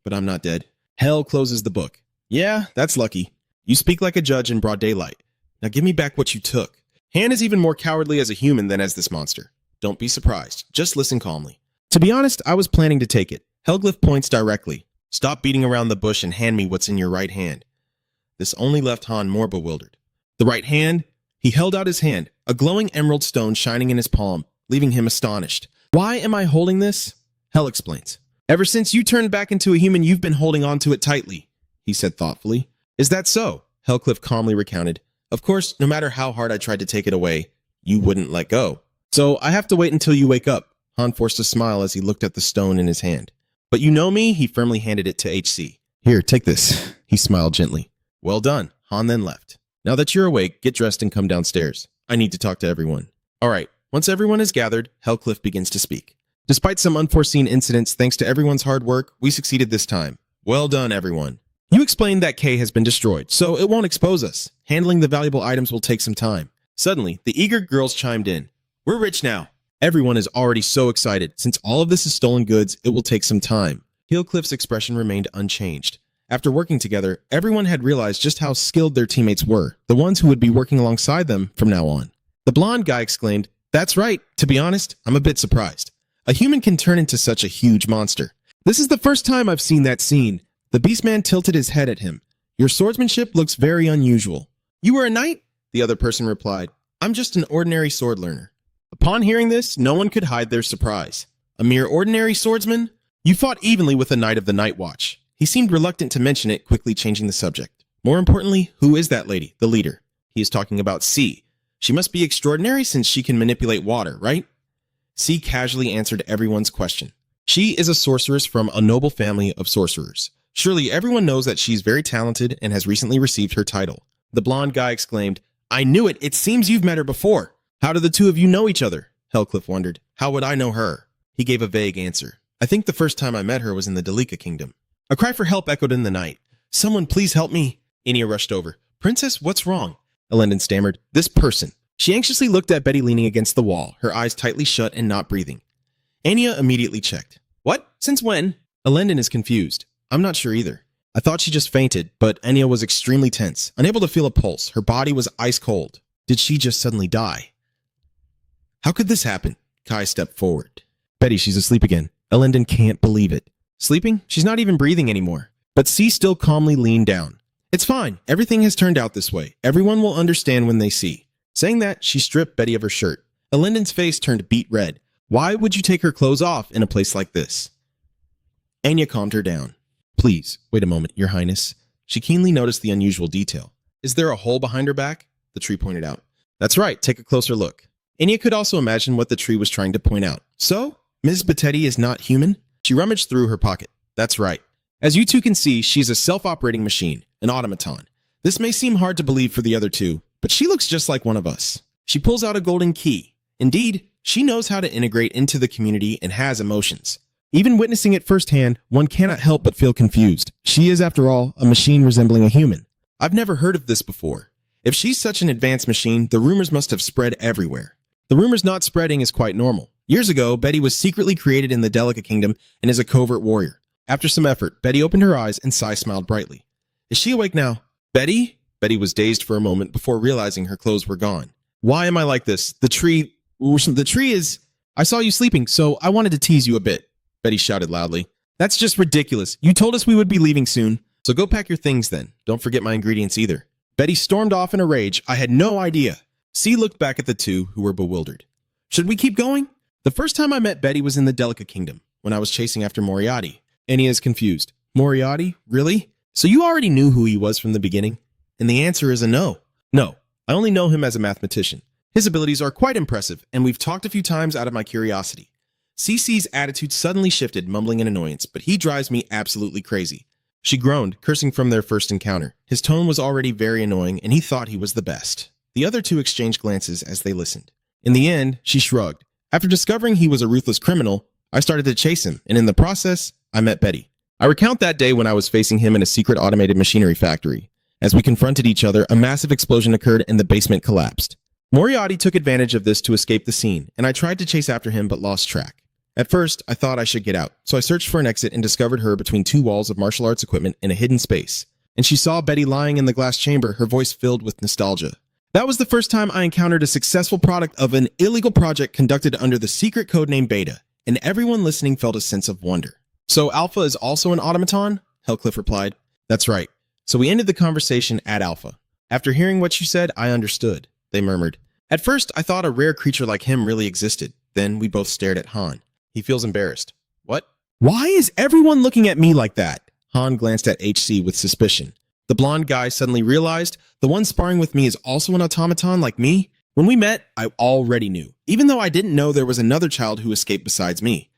Speaker 1: But I'm not dead. Hell closes the book. Yeah, that's lucky. You speak like a judge in broad daylight. Now give me back what you took. Han is even more cowardly as a human than as this monster. Don't be surprised. Just listen calmly. To be honest, I was planning to take it. Helglyph points directly. Stop beating around the bush and hand me what's in your right hand. This only left Han more bewildered. The right hand? He held out his hand, a glowing emerald stone shining in his palm, leaving him astonished. Why am I holding this? Hell explains. Ever since you turned back into a human, you've been holding on to it tightly, he said thoughtfully. Is that so? Helglyph calmly recounted. Of course, no matter how hard I tried to take it away, you wouldn't let go. So I have to wait until you wake up. Han forced a smile as he looked at the stone in his hand. But you know me? He firmly handed it to HC. Here, take this. He smiled gently. Well done. Han then left. Now that you're awake, get dressed and come downstairs. I need to talk to everyone. All right. Once everyone is gathered, Helglyph begins to speak. Despite some unforeseen incidents, thanks to everyone's hard work, we succeeded this time. Well done, everyone. You explained that K has been destroyed, so it won't expose us. Handling the valuable items will take some time. Suddenly, the eager girls chimed in. We're rich now. Everyone is already so excited. Since all of this is stolen goods, it will take some time. Helglyph's expression remained unchanged. After working together, everyone had realized just how skilled their teammates were, the ones who would be working alongside them from now on. The blonde guy exclaimed, That's right. To be honest, I'm a bit surprised. A human can turn into such a huge monster. This is the first time I've seen that scene. The beastman tilted his head at him. Your swordsmanship looks very unusual. You were a knight? The other person replied. I'm just an ordinary sword learner. Upon hearing this, no one could hide their surprise. A mere ordinary swordsman? You fought evenly with a knight of the Night Watch. He seemed reluctant to mention it, quickly changing the subject. More importantly, who is that lady, the leader? He is talking about C. She must be extraordinary since she can manipulate water, right? C casually answered everyone's question. She is a sorceress from a noble family of sorcerers. Surely everyone knows that she's very talented and has recently received her title. The blonde guy exclaimed, I knew it! It seems you've met her before. How do the two of you know each other? Helglyph wondered. How would I know her? He gave a vague answer. I think the first time I met her was in the Dalika Kingdom. A cry for help echoed in the night. Someone please help me. Enya rushed over. Princess, what's wrong? Elendon stammered. This person. She anxiously looked at Betty leaning against the wall, her eyes tightly shut and not breathing. Enya immediately checked. What? Since when? Elendon is confused. I'm not sure either. I thought she just fainted, but Enya was extremely tense, unable to feel a pulse. Her body was ice cold. Did she just suddenly die? How could this happen? Kai stepped forward. Betty, she's asleep again. Elendon can't believe it. Sleeping? She's not even breathing anymore. But C still calmly leaned down. It's fine. Everything has turned out this way. Everyone will understand when they see. Saying that, she stripped Betty of her shirt. Elendon's face turned beet red. Why would you take her clothes off in a place like this? Enya calmed her down. Please, wait a moment, Your Highness. She keenly noticed the unusual detail. Is there a hole behind her back? The tree pointed out. That's right, take a closer look. Anya could also imagine what the tree was trying to point out. So, Ms. Bettetti is not human? She rummaged through her pocket. That's right. As you two can see, she's a self-operating machine, an automaton. This may seem hard to believe for the other two, but she looks just like one of us. She pulls out a golden key. Indeed, she knows how to integrate into the community and has emotions. Even witnessing it firsthand, one cannot help but feel confused. She is, after all, a machine resembling a human. I've never heard of this before. If she's such an advanced machine, the rumors must have spread everywhere. The rumors not spreading is quite normal. Years ago, Betty was secretly created in the Delica Kingdom and is a covert warrior. After some effort, Betty opened her eyes and Sai smiled brightly. Is she awake now? Betty? Betty was dazed for a moment before realizing her clothes were gone. Why am I like this? The tree is... I saw you sleeping, so I wanted to tease you a bit, Betty shouted loudly. That's just ridiculous. You told us we would be leaving soon. So go pack your things then. Don't forget my ingredients either. Betty stormed off in a rage. I had no idea. C looked back at the two, who were bewildered. Should we keep going? The first time I met Betty was in the Delica Kingdom, when I was chasing after Moriarty. Anya is confused. Moriarty? Really? So you already knew who he was from the beginning? And the answer is a no. No, I only know him as a mathematician. His abilities are quite impressive, and we've talked a few times out of my curiosity. CC's attitude suddenly shifted, mumbling in annoyance, but he drives me absolutely crazy. She groaned, cursing from their first encounter. His tone was already very annoying, and he thought he was the best. The other two exchanged glances as they listened. In the end, she shrugged. After discovering he was a ruthless criminal, I started to chase him, and in the process, I met Betty. I recount that day when I was facing him in a secret automated machinery factory. As we confronted each other, a massive explosion occurred and the basement collapsed. Moriarty took advantage of this to escape the scene, and I tried to chase after him but lost track. At first, I thought I should get out, so I searched for an exit and discovered her between two walls of martial arts equipment in a hidden space. And she saw Betty lying in the glass chamber, her voice filled with nostalgia. That was the first time I encountered a successful product of an illegal project conducted under the secret codename Beta, and everyone listening felt a sense of wonder. So Alpha is also an automaton? Hellcliff replied. That's right. So we ended the conversation at Alpha. After hearing what you said, I understood, they murmured. At first, I thought a rare creature like him really existed. Then we both stared at Han. He feels embarrassed. What? Why is everyone looking at me like that? Han glanced at HC with suspicion. The blonde guy suddenly realized the one sparring with me is also an automaton like me. When we met, I already knew, even though I didn't know there was another child who escaped besides me.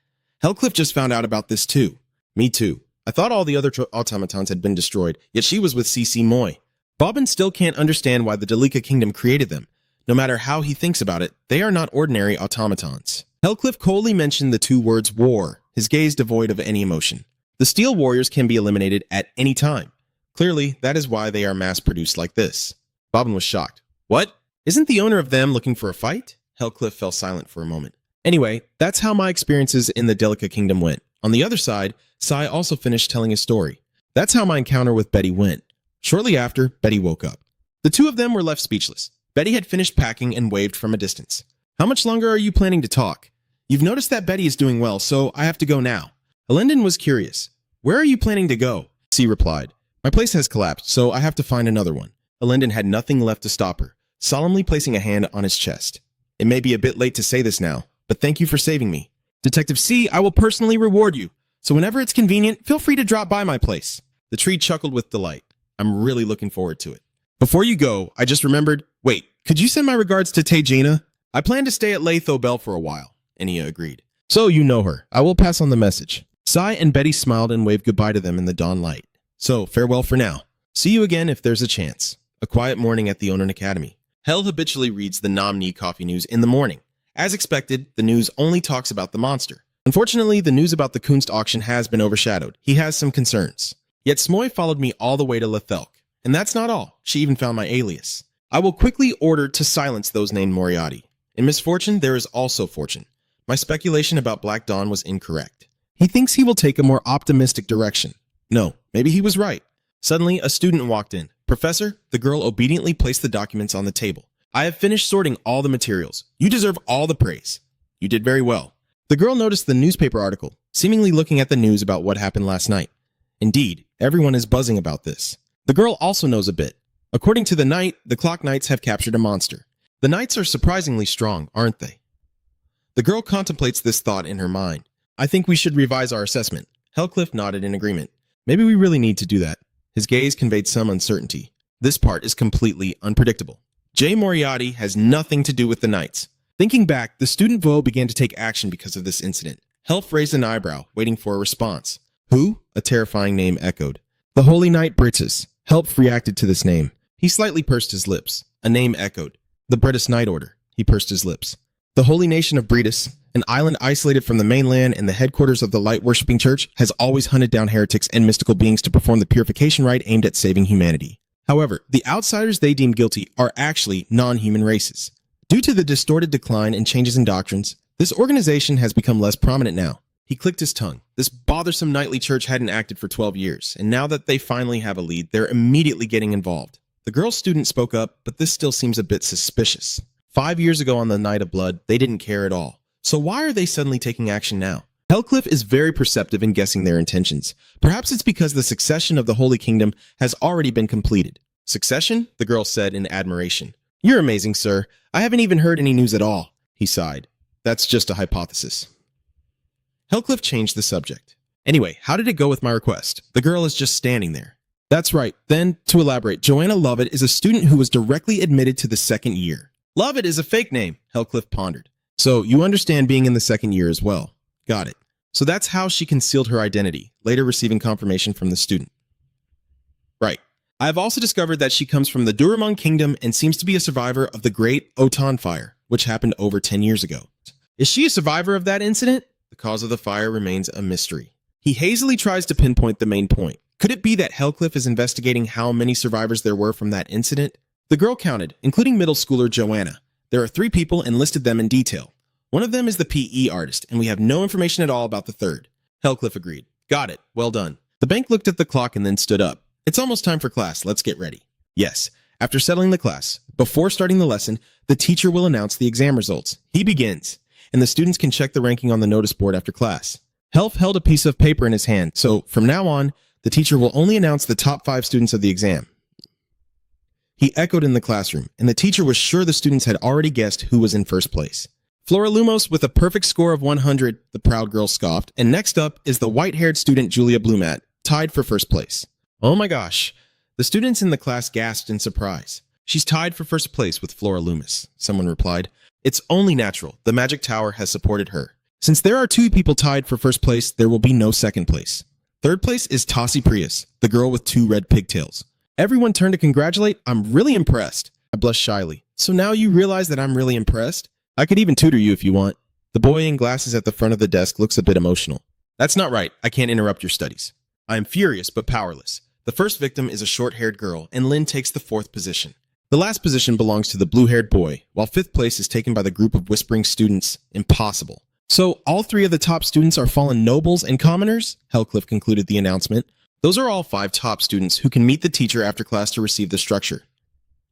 Speaker 1: Hellcliff just found out about this too. Me too. I thought all the other automatons had been destroyed, yet she was with CC Moy. Bobbin still can't understand why the Delica Kingdom created them. No matter how he thinks about it, they are not ordinary automatons. Hellcliff coldly mentioned the two words war, his gaze devoid of any emotion. The Steel Warriors can be eliminated at any time. Clearly, that is why they are mass-produced like this. Bobbin was shocked. What? Isn't the owner of them looking for a fight? Hellcliff fell silent for a moment. Anyway, that's how my experiences in the Delica Kingdom went. On the other side, Sai also finished telling his story. That's how my encounter with Betty went. Shortly after, Betty woke up. The two of them were left speechless. Betty had finished packing and waved from a distance. How much longer are you planning to talk? You've noticed that Betty is doing well, so I have to go now. Elendon was curious. Where are you planning to go? C replied. My place has collapsed, so I have to find another one. Elendon had nothing left to stop her, solemnly placing a hand on his chest. It may be a bit late to say this now, but thank you for saving me. Detective C, I will personally reward you, so whenever it's convenient, feel free to drop by my place. The tree chuckled with delight. I'm really looking forward to it. Before you go, I just remembered, wait, could you send my regards to Tejina? I plan to stay at Latho Bell for a while, Anya agreed. So you know her. I will pass on the message. Sai and Betty smiled and waved goodbye to them in the dawn light. So, farewell for now. See you again if there's a chance. A quiet morning at the Onan Academy. Hell habitually reads the Namni Coffee News in the morning. As expected, the news only talks about the monster. Unfortunately, the news about the Kunst auction has been overshadowed. He has some concerns. Yet Smoy followed me all the way to Lethelk. And that's not all. She even found my alias. I will quickly order to silence those named Moriarty. In misfortune, there is also fortune. My speculation about Black Dawn was incorrect. He thinks he will take a more optimistic direction. No, maybe he was right. Suddenly, a student walked in. Professor, the girl obediently placed the documents on the table. I have finished sorting all the materials. You deserve all the praise. You did very well. The girl noticed the newspaper article, seemingly looking at the news about what happened last night. Indeed, everyone is buzzing about this. The girl also knows a bit. According to the Knight, the Clock Knights have captured a monster. The Knights are surprisingly strong, aren't they? The girl contemplates this thought in her mind. I think we should revise our assessment. Hellcliff nodded in agreement. Maybe we really need to do that. His gaze conveyed some uncertainty. This part is completely unpredictable. Jay Moriarty has nothing to do with the Knights. Thinking back, the student Vo began to take action because of this incident. Helf raised an eyebrow, waiting for a response. Who? A terrifying name echoed. The Holy Knight Britus. Helf reacted to this name. He slightly pursed his lips. A name echoed. The Britus Knight Order. He pursed his lips. The Holy Nation of Britus, an island isolated from the mainland and the headquarters of the light-worshipping church, has always hunted down heretics and mystical beings to perform the purification rite aimed at saving humanity. However, the outsiders they deem guilty are actually non-human races. Due to the distorted decline and changes in doctrines, this organization has become less prominent now. He clicked his tongue. This bothersome nightly church hadn't acted for 12 years, and now that they finally have a lead, they're immediately getting involved. The girl student spoke up, but this still seems a bit suspicious. 5 years ago on the Night of Blood, they didn't care at all. So why are they suddenly taking action now? Hellcliff is very perceptive in guessing their intentions. Perhaps it's because the succession of the Holy Kingdom has already been completed. Succession? The girl said in admiration. You're amazing, sir. I haven't even heard any news at all. He sighed. That's just a hypothesis. Hellcliff changed the subject. Anyway, how did it go with my request? The girl is just standing there. That's right. Then, to elaborate, Joanna Lovett is a student who was directly admitted to the second year. Lovett is a fake name, Hellcliff pondered. So, you understand being in the second year as well. Got it. So that's how she concealed her identity, later receiving confirmation from the student. Right. I have also discovered that she comes from the Duramon Kingdom and seems to be a survivor of the Great Otan Fire, which happened over 10 years ago. Is she a survivor of that incident? The cause of the fire remains a mystery. He hazily tries to pinpoint the main point. Could it be that Hellcliff is investigating how many survivors there were from that incident? The girl counted, including middle schooler Joanna. There are 3 people and listed them in detail. One of them is the PE artist, and we have no information at all about the third. Hellcliff agreed. Got it. Well done. The bank looked at the clock and then stood up. It's almost time for class. Let's get ready. Yes. After settling the class, before starting the lesson, the teacher will announce the exam results. He begins, and the students can check the ranking on the notice board after class. Helf held a piece of paper in his hand, so from now on, the teacher will only announce the top 5 students of the exam. He echoed in the classroom, and the teacher was sure the students had already guessed who was in first place. Flora Lumos with a perfect score of 100, the proud girl scoffed, and next up is the white-haired student Julia Blumat, tied for first place. Oh my gosh. The students in the class gasped in surprise. She's tied for first place with Flora Loomis, someone replied. It's only natural. The Magic Tower has supported her. Since there are 2 people tied for first place, there will be no second place. Third place is Tassi Prius, the girl with 2 red pigtails. Everyone turned to congratulate. I'm really impressed. I blushed shyly. So now you realize that I'm really impressed? I could even tutor you if you want. The boy in glasses at the front of the desk looks a bit emotional. That's not right. I can't interrupt your studies. I am furious but powerless. The first victim is a short-haired girl, and Lynn takes the 4th position. The last position belongs to the blue-haired boy, while 5th place is taken by the group of whispering students. Impossible. So all 3 of the top students are fallen nobles and commoners? Hellcliff concluded the announcement. Those are all 5 top students who can meet the teacher after class to receive the structure.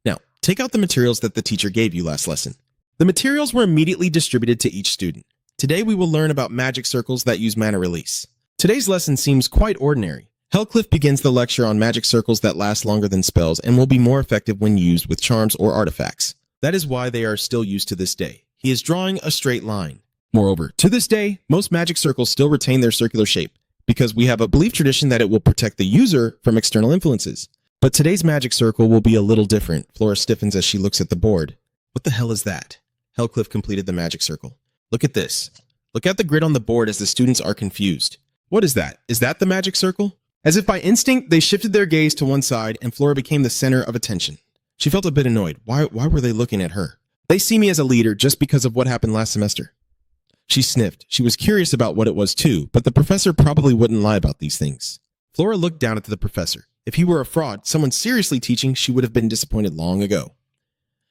Speaker 1: Now, take out the materials that the teacher gave you last lesson. The materials were immediately distributed to each student. Today we will learn about magic circles that use mana release. Today's lesson seems quite ordinary. Hellcliff begins the lecture on magic circles that last longer than spells and will be more effective when used with charms or artifacts. That is why they are still used to this day. He is drawing a straight line. Moreover, to this day, most magic circles still retain their circular shape, because we have a belief tradition that it will protect the user from external influences. But today's magic circle will be a little different. Flora stiffens as she looks at the board. What the hell is that? Hellcliff completed the magic circle. Look at this. Look at the grid on the board as the students are confused. What is that? Is that the magic circle? As if by instinct, they shifted their gaze to one side and Flora became the center of attention. She felt a bit annoyed. Why were they looking at her? They see me as a leader just because of what happened last semester. She sniffed. She was curious about what it was too, but the professor probably wouldn't lie about these things. Flora looked down at the professor. If he were a fraud, someone seriously teaching, she would have been disappointed long ago.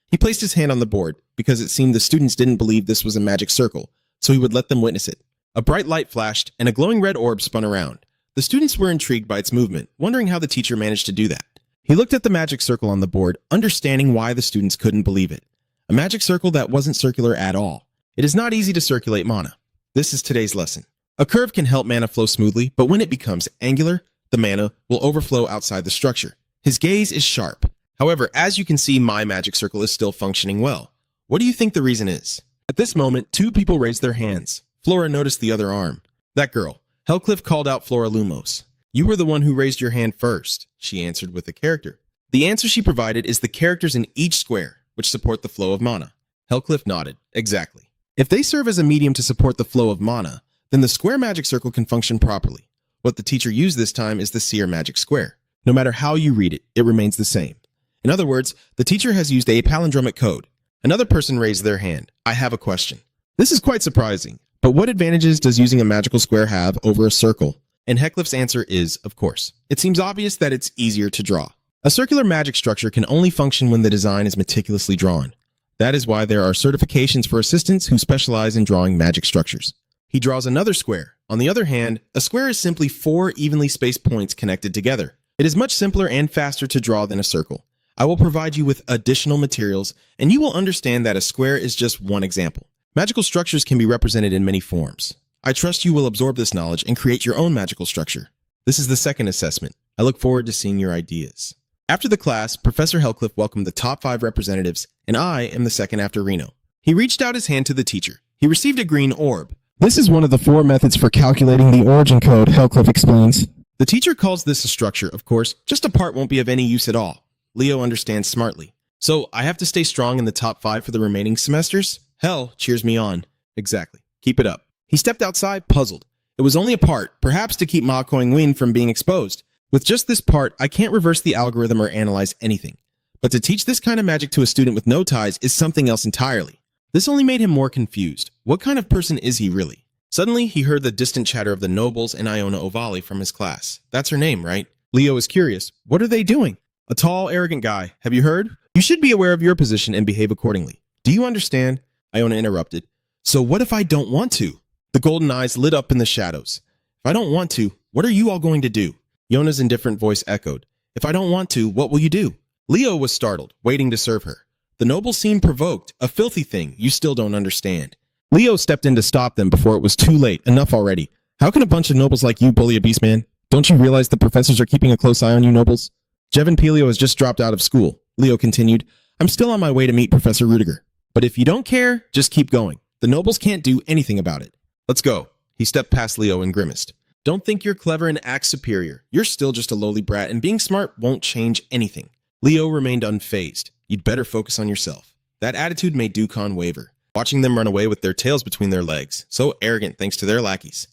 Speaker 1: He placed his hand on the board because it seemed the students didn't believe this was a magic circle, so he would let them witness it. A bright light flashed and a glowing red orb spun around. The students were intrigued by its movement, wondering how the teacher managed to do that. He looked at the magic circle on the board, understanding why the students couldn't believe it. A magic circle that wasn't circular at all. It is not easy to circulate mana. This is today's lesson. A curve can help mana flow smoothly, but when it becomes angular, the mana will overflow outside the structure. His gaze is sharp. However, as you can see, my magic circle is still functioning well. What do you think the reason is? At this moment, 2 people raised their hands. Flora noticed the other arm. That girl. Hellcliff called out Flora Lumos. You were the one who raised your hand first, she answered with a character. The answer she provided is the characters in each square, which support the flow of mana. Hellcliff nodded. Exactly. If they serve as a medium to support the flow of mana, then the square magic circle can function properly. What the teacher used this time is the seer magic square. No matter how you read it, it remains the same. In other words, the teacher has used a palindromic code. Another person raised their hand. I have a question. This is quite surprising, but what advantages does using a magical square have over a circle? And Heckliff's answer is, of course. It seems obvious that it's easier to draw. A circular magic structure can only function when the design is meticulously drawn. That is why there are certifications for assistants who specialize in drawing magic structures. He draws another square. On the other hand, a square is simply 4 evenly spaced points connected together. It is much simpler and faster to draw than a circle. I will provide you with additional materials, and you will understand that a square is just one example. Magical structures can be represented in many forms. I trust you will absorb this knowledge and create your own magical structure. This is the second assessment. I look forward to seeing your ideas. After the class, Professor Hellcliff welcomed the top 5 representatives, and I am the second after Reno. He reached out his hand to the teacher. He received a green orb.
Speaker 2: This is one of the 4 methods for calculating the origin code, Hellcliff explains.
Speaker 1: The teacher calls this a structure, of course. Just a part won't be of any use at all. Leo understands smartly. So I have to stay strong in the top 5 for the remaining semesters? Hell cheers me on. Exactly. Keep it up. He stepped outside, puzzled. It was only a part, perhaps to keep Ma Koing-Win from being exposed. With just this part, I can't reverse the algorithm or analyze anything. But to teach this kind of magic to a student with no ties is something else entirely. This only made him more confused. What kind of person is he really? Suddenly, he heard the distant chatter of the nobles and Iona Ovali from his class. That's her name, right? Leo is curious. What are they doing? A tall, arrogant guy. Have you heard? You should be aware of your position and behave accordingly. Do you understand? Iona interrupted. So what if I don't want to? The golden eyes lit up in the shadows. If I don't want to, what are you all going to do? Yona's indifferent voice echoed. If I don't want to, what will you do? Leo was startled, waiting to serve her. The noble seemed provoked, a filthy thing you still don't understand. Leo stepped in to stop them before it was too late. Enough already. How can a bunch of nobles like you bully a beast man? Don't you realize the professors are keeping a close eye on you nobles? Jevin Pelio has just dropped out of school. Leo continued. I'm still on my way to meet Professor Rudiger. But if you don't care, just keep going. The nobles can't do anything about it. Let's go. He stepped past Leo and grimaced. Don't think you're clever and act superior. You're still just a lowly brat, and being smart won't change anything. Leo remained unfazed. You'd better focus on yourself. That attitude made Dukon waver, watching them run away with their tails between their legs, so arrogant thanks to their lackeys.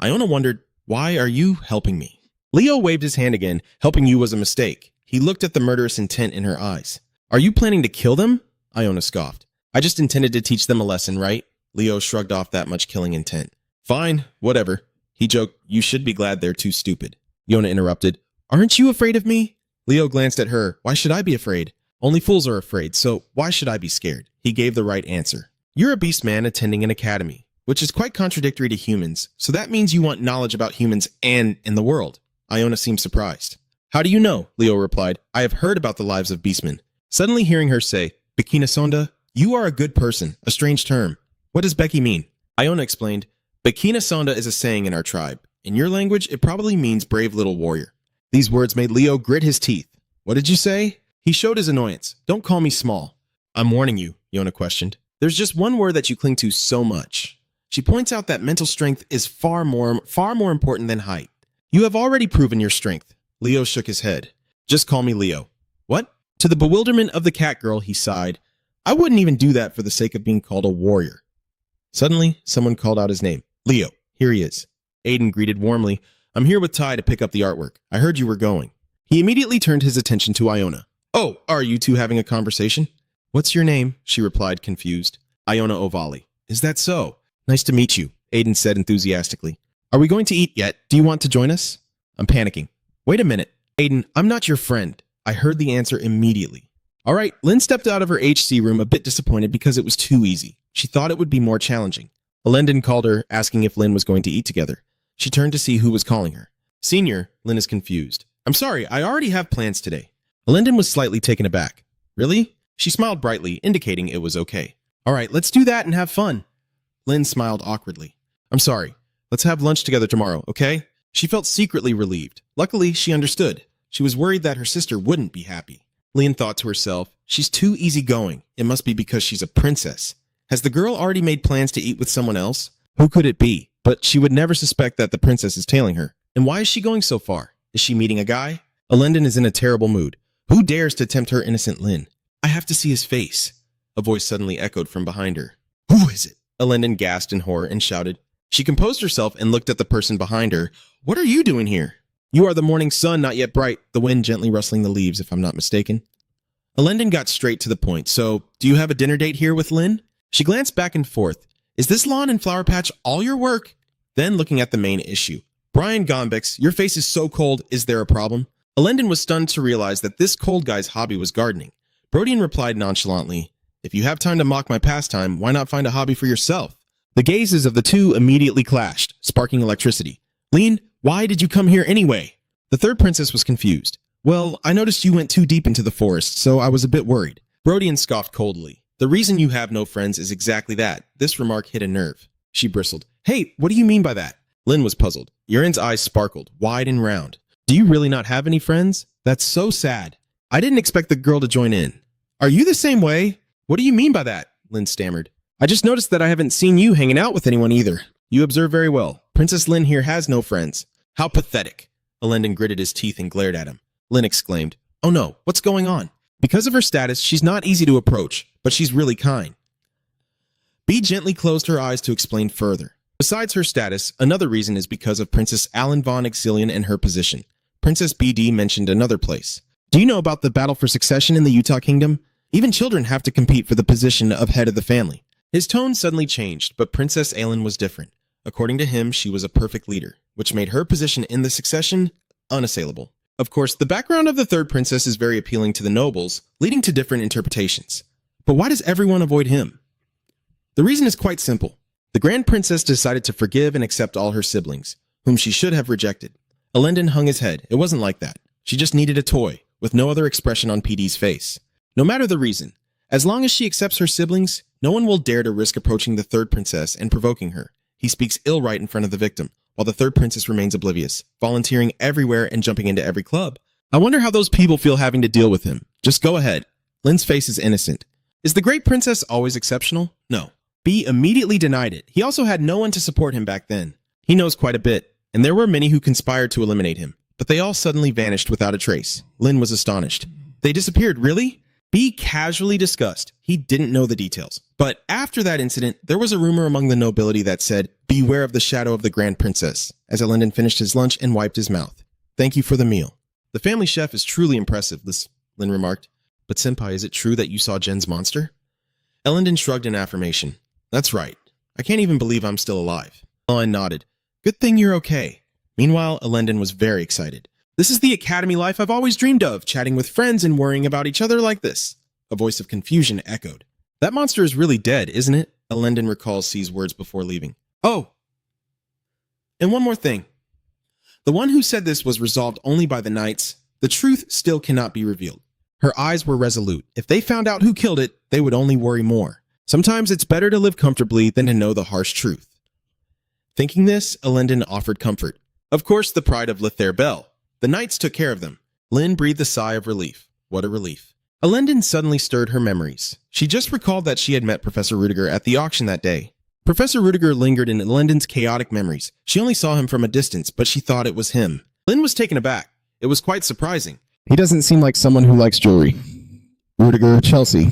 Speaker 1: Iona wondered, why are you helping me? Leo waved his hand again. Helping you was a mistake. He looked at the murderous intent in her eyes. Are you planning to kill them? Iona scoffed. I just intended to teach them a lesson, right? Leo shrugged off that much killing intent. Fine, whatever. He joked, you should be glad they're too stupid. Yona interrupted. Aren't you afraid of me? Leo glanced at her. Why should I be afraid? Only fools are afraid, so why should I be scared? He gave the right answer. You're a beast man attending an academy, which is quite contradictory to humans, so that means you want knowledge about humans and in the world. Iona seemed surprised. How do you know? Leo replied. I have heard about the lives of beastmen. Suddenly hearing her say, Bikina Sonda, you are a good person, a strange term. What does Becky mean? Iona explained. Bikina Sonda is a saying in our tribe. In your language, it probably means brave little warrior. These words made Leo grit his teeth. What did you say? He showed his annoyance. Don't call me small. I'm warning you, Yona questioned. There's just one word that you cling to so much. She points out that mental strength is far more important than height. You have already proven your strength. Leo shook his head. Just call me Leo. What? To the bewilderment of the cat girl, he sighed. I wouldn't even do that for the sake of being called a warrior. Suddenly, someone called out his name. Leo, here he is. Aiden greeted warmly. I'm here with Ty to pick up the artwork. I heard you were going. He immediately turned his attention to Iona. Oh, are you two having a conversation? What's your name? She replied, confused. Iona Ovali. Is that so? Nice to meet you, Aiden said enthusiastically. Are we going to eat yet? Do you want to join us? I'm panicking. Wait a minute. Aiden, I'm not your friend. I heard the answer immediately. All right, Lynn stepped out of her HC room a bit disappointed because it was too easy. She thought it would be more challenging. Alendon called her, asking if Lynn was going to eat together. She turned to see who was calling her. Senior, Lynn is confused. I'm sorry, I already have plans today. Alendon was slightly taken aback. Really? She smiled brightly, indicating it was okay. All right, let's do that and have fun. Lynn smiled awkwardly. I'm sorry. Let's have lunch together tomorrow, okay? She felt secretly relieved. Luckily, she understood. She was worried that her sister wouldn't be happy. Lynn thought to herself, she's too easygoing. It must be because she's a princess. Has the girl already made plans to eat with someone else? Who could it be? But she would never suspect that the princess is tailing her. And why is she going so far? Is she meeting a guy? Alendon is in a terrible mood. Who dares to tempt her innocent Lynn? I have to see his face. A voice suddenly echoed from behind her. Who is it? Elendon gasped in horror and shouted. She composed herself and looked at the person behind her. What are you doing here? You are the morning sun, not yet bright, the wind gently rustling the leaves, if I'm not mistaken. Elendon got straight to the point. So, do you have a dinner date here with Lynn? She glanced back and forth. Is this lawn and flower patch all your work? Then looking at the main issue. Brian Gombix, your face is so cold, is there a problem? Elendon was stunned to realize that this cold guy's hobby was gardening. Brodian replied nonchalantly, if you have time to mock my pastime, why not find a hobby for yourself? The gazes of the two immediately clashed, sparking electricity. Lean, why did you come here anyway? The third princess was confused. Well, I noticed you went too deep into the forest, so I was a bit worried. Brodian scoffed coldly. The reason you have no friends is exactly that. This remark hit a nerve. She bristled. Hey, what do you mean by that? Lynn was puzzled. Urin's eyes sparkled, wide and round. Do you really not have any friends? That's so sad. I didn't expect the girl to join in. Are you the same way? What do you mean by that? Lynn stammered. I just noticed that I haven't seen you hanging out with anyone either. You observe very well. Princess Lynn here has no friends. How pathetic. Elendon gritted his teeth and glared at him. Lynn exclaimed, oh no, what's going on? Because of her status, she's not easy to approach, but she's really kind. Bee gently closed her eyes to explain further. Besides her status, another reason is because of Princess Alan von Exilian and her position. Princess BD mentioned another place. Do you know about the battle for succession in the Utah Kingdom? Even children have to compete for the position of head of the family. His tone suddenly changed, but Princess Aelin was different. According to him, she was a perfect leader, which made her position in the succession unassailable. Of course, the background of the third princess is very appealing to the nobles, leading to different interpretations. But why does everyone avoid him? The reason is quite simple. The Grand Princess decided to forgive and accept all her siblings, whom she should have rejected. Elendon hung his head. It wasn't like that. She just needed a toy, with no other expression on PD's face. No matter the reason, as long as she accepts her siblings, no one will dare to risk approaching the third princess and provoking her. He speaks ill right in front of the victim, while the third princess remains oblivious, volunteering everywhere and jumping into every club. I wonder how those people feel having to deal with him. Just go ahead. Lynn's face is innocent. Is the great princess always exceptional? No. B immediately denied it. He also had no one to support him back then. He knows quite a bit, and there were many who conspired to eliminate him, but they all suddenly vanished without a trace. Lynn was astonished. They disappeared, really? B casually discussed. He didn't know the details. But after that incident, there was a rumor among the nobility that said, beware of the shadow of the Grand Princess, as Elendon finished his lunch and wiped his mouth. Thank you for the meal. The family chef is truly impressive, Lynn remarked. But Senpai, is it true that you saw Jen's monster? Elendon shrugged in affirmation. That's right. I can't even believe I'm still alive. Ellen nodded. Good thing you're okay. Meanwhile, Elendon was very excited. This is the academy life I've always dreamed of, chatting with friends and worrying about each other like this. A voice of confusion echoed. That monster is really dead, isn't it? Elendon recalls C's words before leaving. Oh! And one more thing. The one who said this was resolved only by the knights. The truth still cannot be revealed. Her eyes were resolute. If they found out who killed it, they would only worry more. Sometimes it's better to live comfortably than to know the harsh truth. Thinking this, Elendon offered comfort. Of course, the pride of Lithair Bell. The knights took care of them. Lynn breathed a sigh of relief. What a relief. Elendon suddenly stirred her memories. She just recalled that she had met Professor Rudiger at the auction that day. Professor Rudiger lingered in Elendon's chaotic memories. She only saw him from a distance, but she thought it was him. Lynn was taken aback. It was quite surprising.
Speaker 2: He doesn't seem like someone who likes jewelry. Rudiger, Chelsea.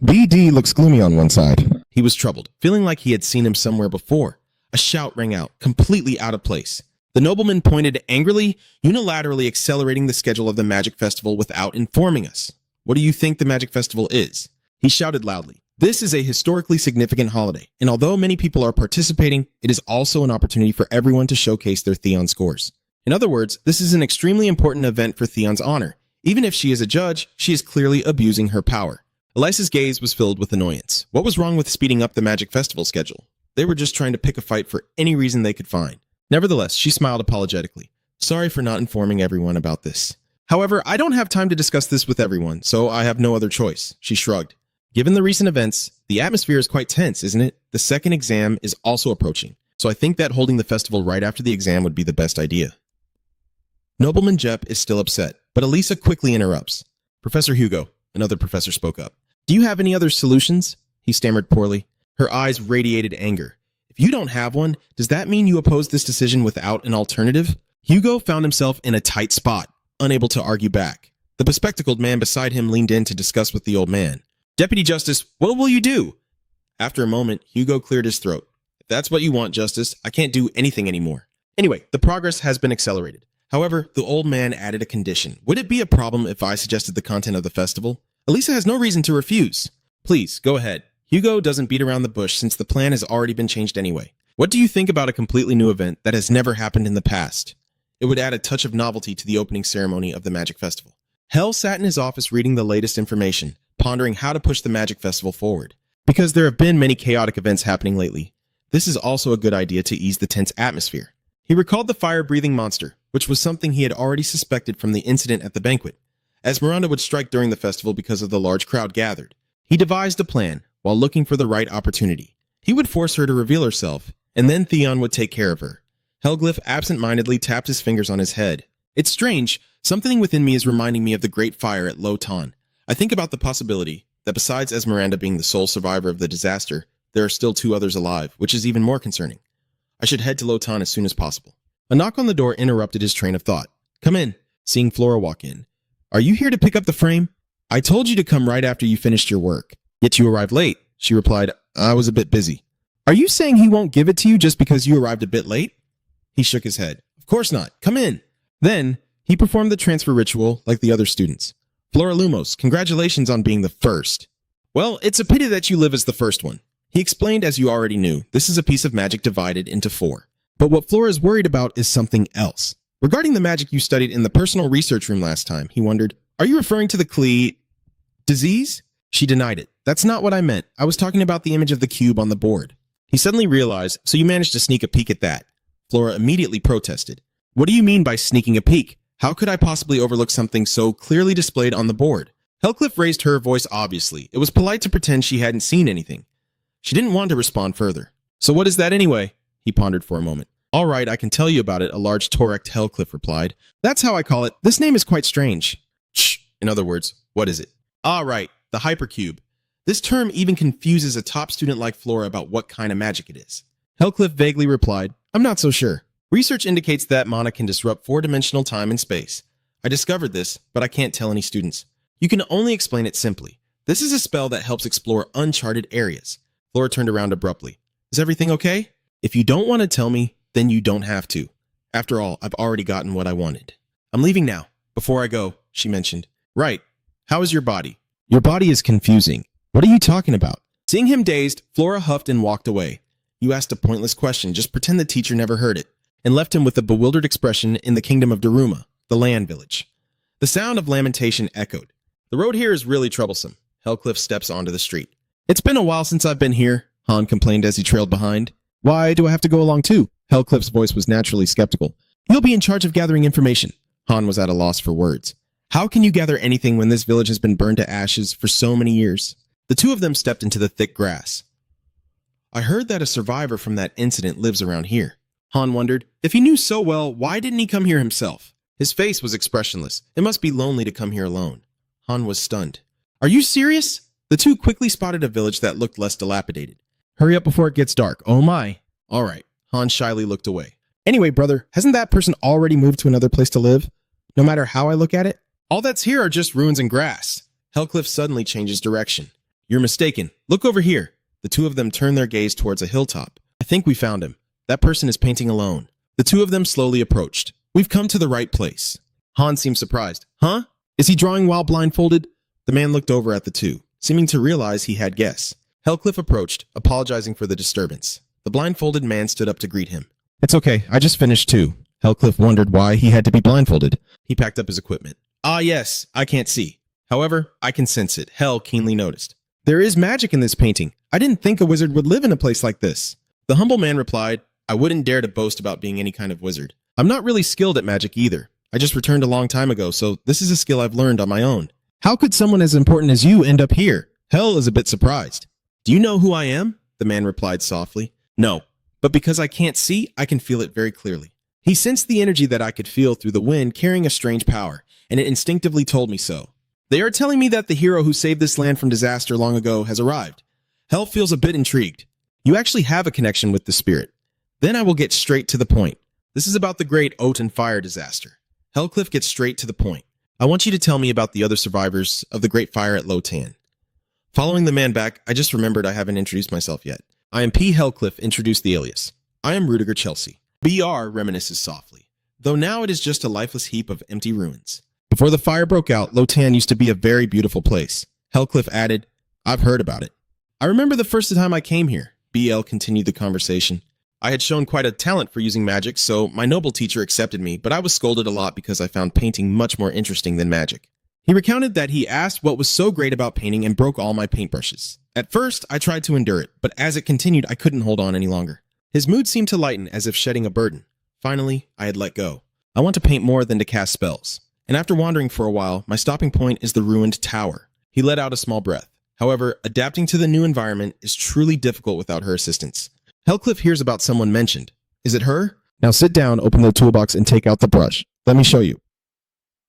Speaker 2: BD looks gloomy on one side.
Speaker 1: He was troubled, feeling like he had seen him somewhere before. A shout rang out, completely out of place. The nobleman pointed angrily, unilaterally accelerating the schedule of the Magic Festival without informing us. What do you think the Magic Festival is? He shouted loudly. This is a historically significant holiday, and although many people are participating, it is also an opportunity for everyone to showcase their Theon scores. In other words, this is an extremely important event for Theon's honor. Even if she is a judge, she is clearly abusing her power. Elisa's gaze was filled with annoyance. What was wrong with speeding up the Magic Festival schedule? They were just trying to pick a fight for any reason they could find. Nevertheless, she smiled apologetically. Sorry for not informing everyone about this. However, I don't have time to discuss this with everyone, so I have no other choice. She shrugged. Given the recent events, the atmosphere is quite tense, isn't it? The second exam is also approaching, so I think that holding the festival right after the exam would be the best idea. Nobleman Jep is still upset, but Elisa quickly interrupts. Professor Hugo, another professor spoke up. Do you have any other solutions? He stammered poorly. Her eyes radiated anger. If you don't have one, does that mean you oppose this decision without an alternative? Hugo found himself in a tight spot, unable to argue back. The bespectacled man beside him leaned in to discuss with the old man. Deputy Justice, what will you do? After a moment, Hugo cleared his throat. If that's what you want, Justice, I can't do anything anymore. Anyway, the progress has been accelerated. However, the old man added a condition. Would it be a problem if I suggested the content of the festival? Elisa has no reason to refuse. Please, go ahead. Hugo doesn't beat around the bush since the plan has already been changed anyway. What do you think about a completely new event that has never happened in the past? It would add a touch of novelty to the opening ceremony of the Magic Festival. Hell sat in his office reading the latest information, pondering how to push the Magic Festival forward. Because there have been many chaotic events happening lately, this is also a good idea to ease the tense atmosphere. He recalled the fire-breathing monster, which was something he had already suspected from the incident at the banquet. Esmeralda would strike during the festival because of the large crowd gathered. He devised a plan while looking for the right opportunity. He would force her to reveal herself, and then Theon would take care of her. Hellglyph absent-mindedly tapped his fingers on his head. It's strange, something within me is reminding me of the Great Fire at Lotan. I think about the possibility that besides Esmeralda being the sole survivor of the disaster, there are still 2 others alive, which is even more concerning. I should head to Lotan as soon as possible. A knock on the door interrupted his train of thought. Come in, seeing Flora walk in. Are you here to pick up the frame? I told you to come right after you finished your work. Yet you arrived late, she replied. I was a bit busy. Are you saying he won't give it to you just because you arrived a bit late? He shook his head. Of course not. Come in. Then, he performed the transfer ritual like the other students. Flora Lumos, congratulations on being the first. Well, it's a pity that you live as the first one. He explained, as you already knew, this is a piece of magic divided into 4. But what Flora is worried about is something else. Regarding the magic you studied in the personal research room last time, he wondered, are you referring to the disease? She denied it. That's not what I meant. I was talking about the image of the cube on the board. He suddenly realized, so you managed to sneak a peek at that. Flora immediately protested. What do you mean by sneaking a peek? How could I possibly overlook something so clearly displayed on the board? Hellclyph raised her voice obviously. It was polite to pretend she hadn't seen anything. She didn't want to respond further. So what is that anyway? He pondered for a moment. All right, I can tell you about it, a large Torect Hellclyph replied. That's how I call it. This name is quite strange. Shh. In other words, what is it? Ah, right, the Hypercube. This term even confuses a top student like Flora about what kind of magic it is. Hellclyph vaguely replied, I'm not so sure. Research indicates that mana can disrupt 4-dimensional time and space. I discovered this, but I can't tell any students. You can only explain it simply. This is a spell that helps explore uncharted areas. Flora turned around abruptly. Is everything okay? If you don't want to tell me, then you don't have to. After all, I've already gotten what I wanted. I'm leaving now. Before I go, she mentioned. Right. How is your body? Your body is confusing. What are you talking about? Seeing him dazed, Flora huffed and walked away. You asked a pointless question, just pretend the teacher never heard it, and left him with a bewildered expression in the kingdom of Daruma, the land village. The sound of lamentation echoed. The road here is really troublesome. Hellclyph steps onto the street. It's been a while since I've been here, Han complained as he trailed behind. Why do I have to go along too? Hellcliff's voice was naturally skeptical. You'll be in charge of gathering information. Han was at a loss for words. How can you gather anything when this village has been burned to ashes for so many years? The 2 of them stepped into the thick grass. I heard that a survivor from that incident lives around here. Han wondered, if he knew so well, why didn't he come here himself? His face was expressionless. It must be lonely to come here alone. Han was stunned. Are you serious? The 2 quickly spotted a village that looked less dilapidated. Hurry up before it gets dark. Oh my. All right. Han shyly looked away. Anyway, brother, hasn't that person already moved to another place to live? No matter how I look at it? All that's here are just ruins and grass. Hellclyph suddenly changes direction. You're mistaken. Look over here. The 2 of them turned their gaze towards a hilltop. I think we found him. That person is painting alone. The 2 of them slowly approached. We've come to the right place. Han seemed surprised. Huh? Is he drawing while blindfolded? The man looked over at the 2, seeming to realize he had guessed. Hellclyph approached, apologizing for the disturbance. The blindfolded man stood up to greet him. It's okay, I just finished too. Hellclyph wondered why he had to be blindfolded. He packed up his equipment. Ah yes, I can't see. However, I can sense it. Hell keenly noticed. There is magic in this painting. I didn't think a wizard would live in a place like this. The humble man replied, I wouldn't dare to boast about being any kind of wizard. I'm not really skilled at magic either. I just returned a long time ago, so this is a skill I've learned on my own. How could someone as important as you end up here? Hell is a bit surprised. Do you know who I am? The man replied softly. No, but because I can't see, I can feel it very clearly. He sensed the energy that I could feel through the wind carrying a strange power, and it instinctively told me so. They are telling me that the hero who saved this land from disaster long ago has arrived. Hell feels a bit intrigued. You actually have a connection with the spirit. Then I will get straight to the point. This is about the great Oten fire disaster. Hellclyph gets straight to the point. I want you to tell me about the other survivors of the great fire at Lotan. Following the man back, I just remembered I haven't introduced myself yet. I am P. Hellcliffe, introduced the alias. I am Rudiger Chelsea. BR reminisces softly, though now it is just a lifeless heap of empty ruins. Before the fire broke out, Lotan used to be a very beautiful place. Hellcliffe added, I've heard about it. I remember the first time I came here. BL continued the conversation. I had shown quite a talent for using magic, so my noble teacher accepted me, but I was scolded a lot because I found painting much more interesting than magic. He recounted that he asked what was so great about painting and broke all my paintbrushes. At first, I tried to endure it, but as it continued, I couldn't hold on any longer. His mood seemed to lighten as if shedding a burden. Finally, I had let go. I want to paint more than to cast spells. And after wandering for a while, my stopping point is the ruined tower. He let out a small breath. However, adapting to the new environment is truly difficult without her assistance. Hellcliffe hears about someone mentioned. Is it her?
Speaker 2: Now sit down, open the toolbox, and take out the brush. Let me show you.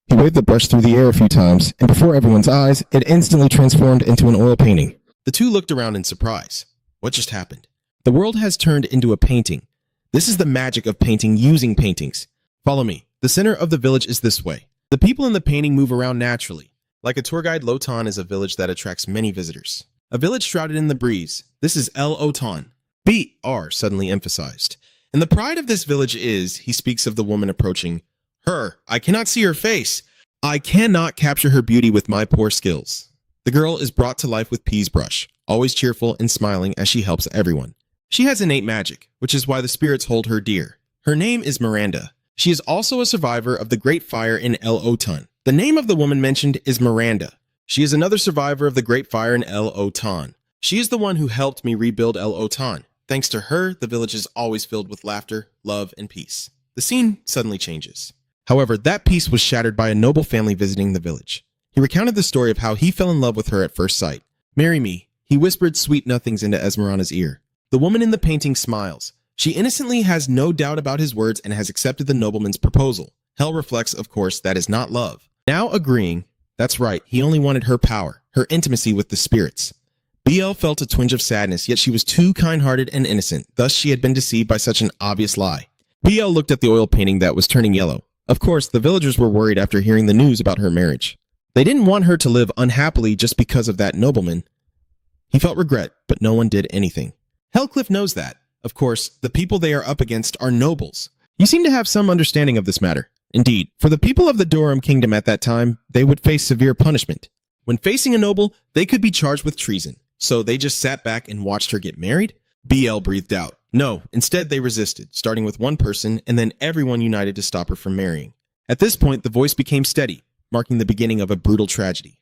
Speaker 2: He waved the brush through the air a few times, and before everyone's eyes, it instantly transformed into an oil painting.
Speaker 1: The two looked around in surprise. What just happened? The world has turned into a painting. This is the magic of painting using paintings. Follow me. The center of the village is this way. The people in the painting move around naturally. Like a tour guide, Lotan is a village that attracts many visitors. A village shrouded in the breeze. This is El Otan. BR suddenly emphasized. And the pride of this village is, he speaks of the woman approaching. Her. I cannot see her face. I cannot capture her beauty with my poor skills. The girl is brought to life with P's brush, always cheerful and smiling as she helps everyone. She has innate magic, which is why the spirits hold her dear. Her name is Miranda. She is also a survivor of the Great Fire in El Otan. The name of the woman mentioned is Miranda. She is another survivor of the Great Fire in El Otan. She is the one who helped me rebuild El Otan. Thanks to her, the village is always filled with laughter, love, and peace. The scene suddenly changes. However, that peace was shattered by a noble family visiting the village. He recounted the story of how he fell in love with her at first sight. Marry me. He whispered sweet nothings into Esmeralda's ear. The woman in the painting smiles. She innocently has no doubt about his words and has accepted the nobleman's proposal. Hell reflects, of course, that is not love. Now agreeing, that's right, he only wanted her power, her intimacy with the spirits. BL felt a twinge of sadness, yet she was too kind-hearted and innocent, thus she had been deceived by such an obvious lie. BL looked at the oil painting that was turning yellow. Of course, the villagers were worried after hearing the news about her marriage. They didn't want her to live unhappily just because of that nobleman. He felt regret, but no one did anything. Hellcliffe knows that. Of course, the people they are up against are nobles. You seem to have some understanding of this matter. Indeed, for the people of the Durham Kingdom at that time, they would face severe punishment. When facing a noble, they could be charged with treason. So they just sat back and watched her get married? BL breathed out. No, instead they resisted, starting with one person and then everyone united to stop her from marrying. At this point, the voice became steady, marking the beginning of a brutal tragedy.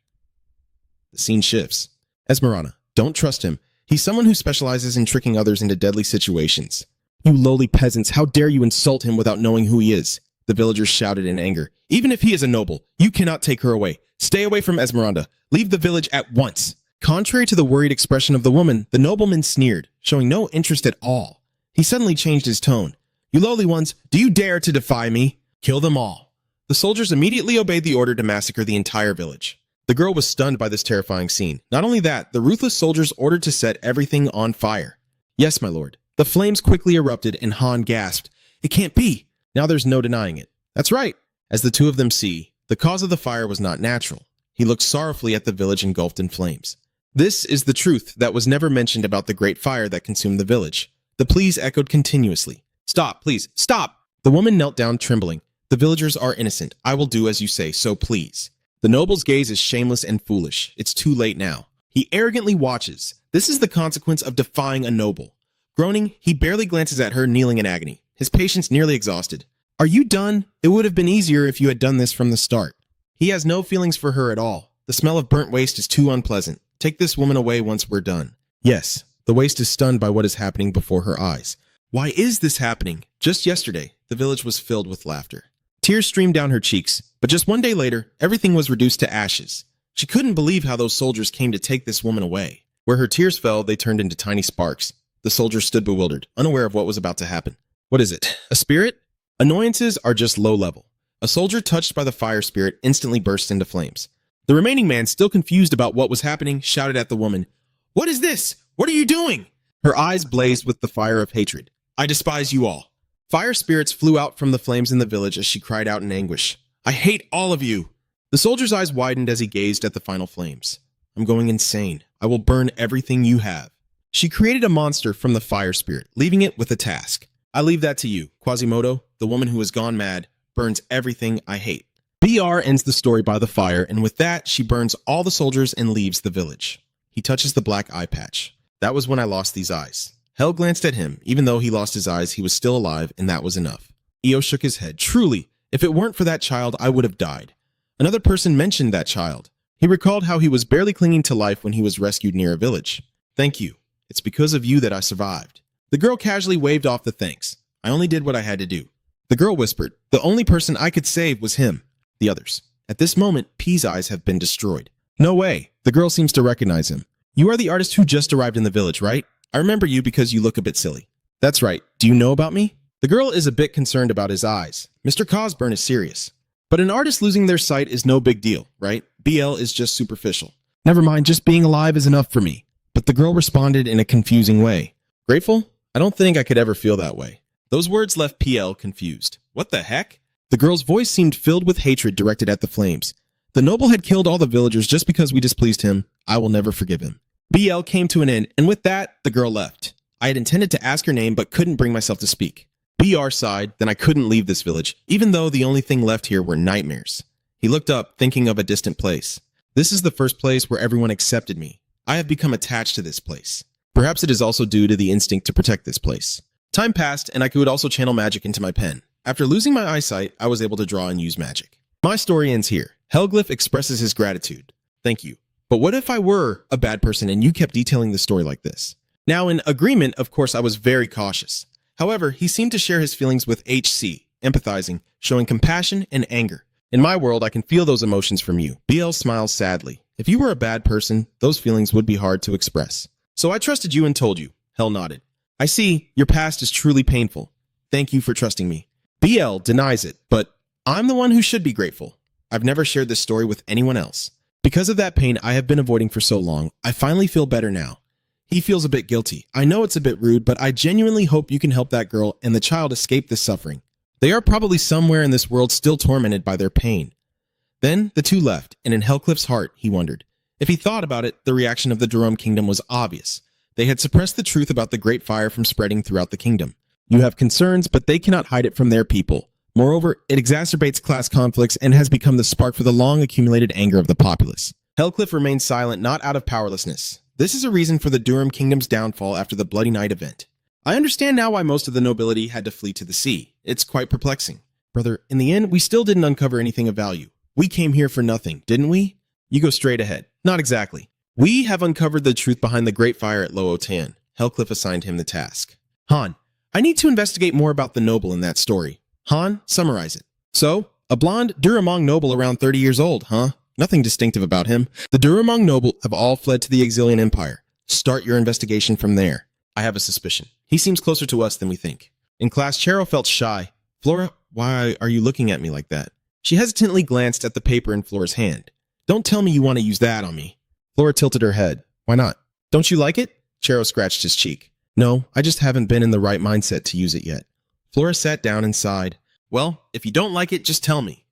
Speaker 1: The scene shifts. Esmeralda, don't trust him. He's someone who specializes in tricking others into deadly situations. You lowly peasants, how dare you insult him without knowing who he is? The villagers shouted in anger. Even if he is a noble, you cannot take her away. Stay away from Esmeralda. Leave the village at once. Contrary to the worried expression of the woman, the nobleman sneered, showing no interest at all. He suddenly changed his tone. You lowly ones, do you dare to defy me? Kill them all. The soldiers immediately obeyed the order to massacre the entire village. The girl was stunned by this terrifying scene. Not only that, the ruthless soldiers ordered to set everything on fire. Yes, my lord. The flames quickly erupted and Han gasped. It can't be. Now there's no denying it. That's right. As the two of them see, the cause of the fire was not natural. He looked sorrowfully at the village engulfed in flames. This is the truth that was never mentioned about the great fire that consumed the village. The pleas echoed continuously. Stop, please, stop! The woman knelt down trembling. The villagers are innocent. I will do as you say, so please. The noble's gaze is shameless and foolish. It's too late now. He arrogantly watches. This is the consequence of defying a noble. Groaning, he barely glances at her, kneeling in agony, his patience nearly exhausted. Are you done? It would have been easier if you had done this from the start. He has no feelings for her at all. The smell of burnt waste is too unpleasant. Take this woman away once we're done. Yes, the waste is stunned by what is happening before her eyes. Why is this happening? Just yesterday, the village was filled with laughter. Tears streamed down her cheeks, but just one day later, everything was reduced to ashes. She couldn't believe how those soldiers came to take this woman away. Where her tears fell, they turned into tiny sparks. The soldiers stood bewildered, unaware of what was about to happen. What is it? A spirit? Annoyances are just low level. A soldier touched by the fire spirit instantly burst into flames. The remaining man, still confused about what was happening, shouted at the woman, "What is this? What are you doing?" Her eyes blazed with the fire of hatred. "I despise you all." Fire spirits flew out from the flames in the village as she cried out in anguish. "I hate all of you." The soldier's eyes widened as he gazed at the final flames. "I'm going insane. I will burn everything you have. She created a monster from the fire spirit, leaving it with a task. I leave that to you. Quasimodo, the woman who has gone mad, burns everything I hate. BR ends the story by the fire, and with that, she burns all the soldiers and leaves the village. He touches the black eye patch. That was when I lost these eyes. Hell glanced at him. Even though he lost his eyes, he was still alive, and that was enough. Io shook his head. Truly, if it weren't for that child, I would have died. Another person mentioned that child. He recalled how he was barely clinging to life when he was rescued near a village. Thank you. It's because of you that I survived. The girl casually waved off the thanks. I only did what I had to do. The girl whispered, the only person I could save was him. The others. At this moment, P's eyes have been destroyed. No way. The girl seems to recognize him. You are the artist who just arrived in the village, right? I remember you because you look a bit silly. That's right. Do you know about me? The girl is a bit concerned about his eyes. Mr. Cosburn is serious. But an artist losing their sight is no big deal, right? BL is just superficial. Never mind, just being alive is enough for me. But the girl responded in a confusing way. Grateful? I don't think I could ever feel that way. Those words left PL confused. What the heck? The girl's voice seemed filled with hatred directed at the flames. The noble had killed all the villagers just because we displeased him. I will never forgive him. BL came to an end, and with that, the girl left. I had intended to ask her name, but couldn't bring myself to speak. BR sighed, then I couldn't leave this village, even though the only thing left here were nightmares. He looked up, thinking of a distant place. This is the first place where everyone accepted me. I have become attached to this place. Perhaps it is also due to the instinct to protect this place. Time passed, and I could also channel magic into my pen. After losing my eyesight, I was able to draw and use magic. My story ends here. Hellglyph expresses his gratitude. Thank you. But what if I were a bad person and you kept detailing the story like this? Now, in agreement, of course, I was very cautious. However, he seemed to share his feelings with HC, empathizing, showing compassion and anger. In my world, I can feel those emotions from you. BL smiles sadly. If you were a bad person, those feelings would be hard to express. So I trusted you and told you. Hell nodded. I see, your past is truly painful. Thank you for trusting me. BL denies it, but I'm the one who should be grateful. I've never shared this story with anyone else. Because of that pain I have been avoiding for so long, I finally feel better now. He feels a bit guilty. I know it's a bit rude, but I genuinely hope you can help that girl and the child escape this suffering. They are probably somewhere in this world still tormented by their pain. Then the two left, and in Hellcliff's heart, he wondered. If he thought about it, the reaction of the Durham Kingdom was obvious. They had suppressed the truth about the Great Fire from spreading throughout the kingdom. You have concerns, but they cannot hide it from their people. Moreover, it exacerbates class conflicts and has become the spark for the long-accumulated anger of the populace. Hellcliff remained silent, not out of powerlessness. This is a reason for the Durham Kingdom's downfall after the Bloody Night event. I understand now why most of the nobility had to flee to the sea. It's quite perplexing. Brother, in the end, we still didn't uncover anything of value. We came here for nothing, didn't we? You go straight ahead. Not exactly. We have uncovered the truth behind the Great Fire at Lo-O-Tan. Hellcliff assigned him the task. Han, I need to investigate more about the noble in that story. Han, summarize it. So, a blonde Duramong noble around 30 years old, huh? Nothing distinctive about him. The Duramong noble have all fled to the Exilian Empire. Start your investigation from there. I have a suspicion. He seems closer to us than we think. In class, Chero felt shy. Flora, why are you looking at me like that? She hesitantly glanced at the paper in Flora's hand. Don't tell me you want to use that on me. Flora tilted her head. Why not? Don't you like it? Chero scratched his cheek. No, I just haven't been in the right mindset to use it yet. Flora sat down and sighed. Well, if you don't like it, just tell me.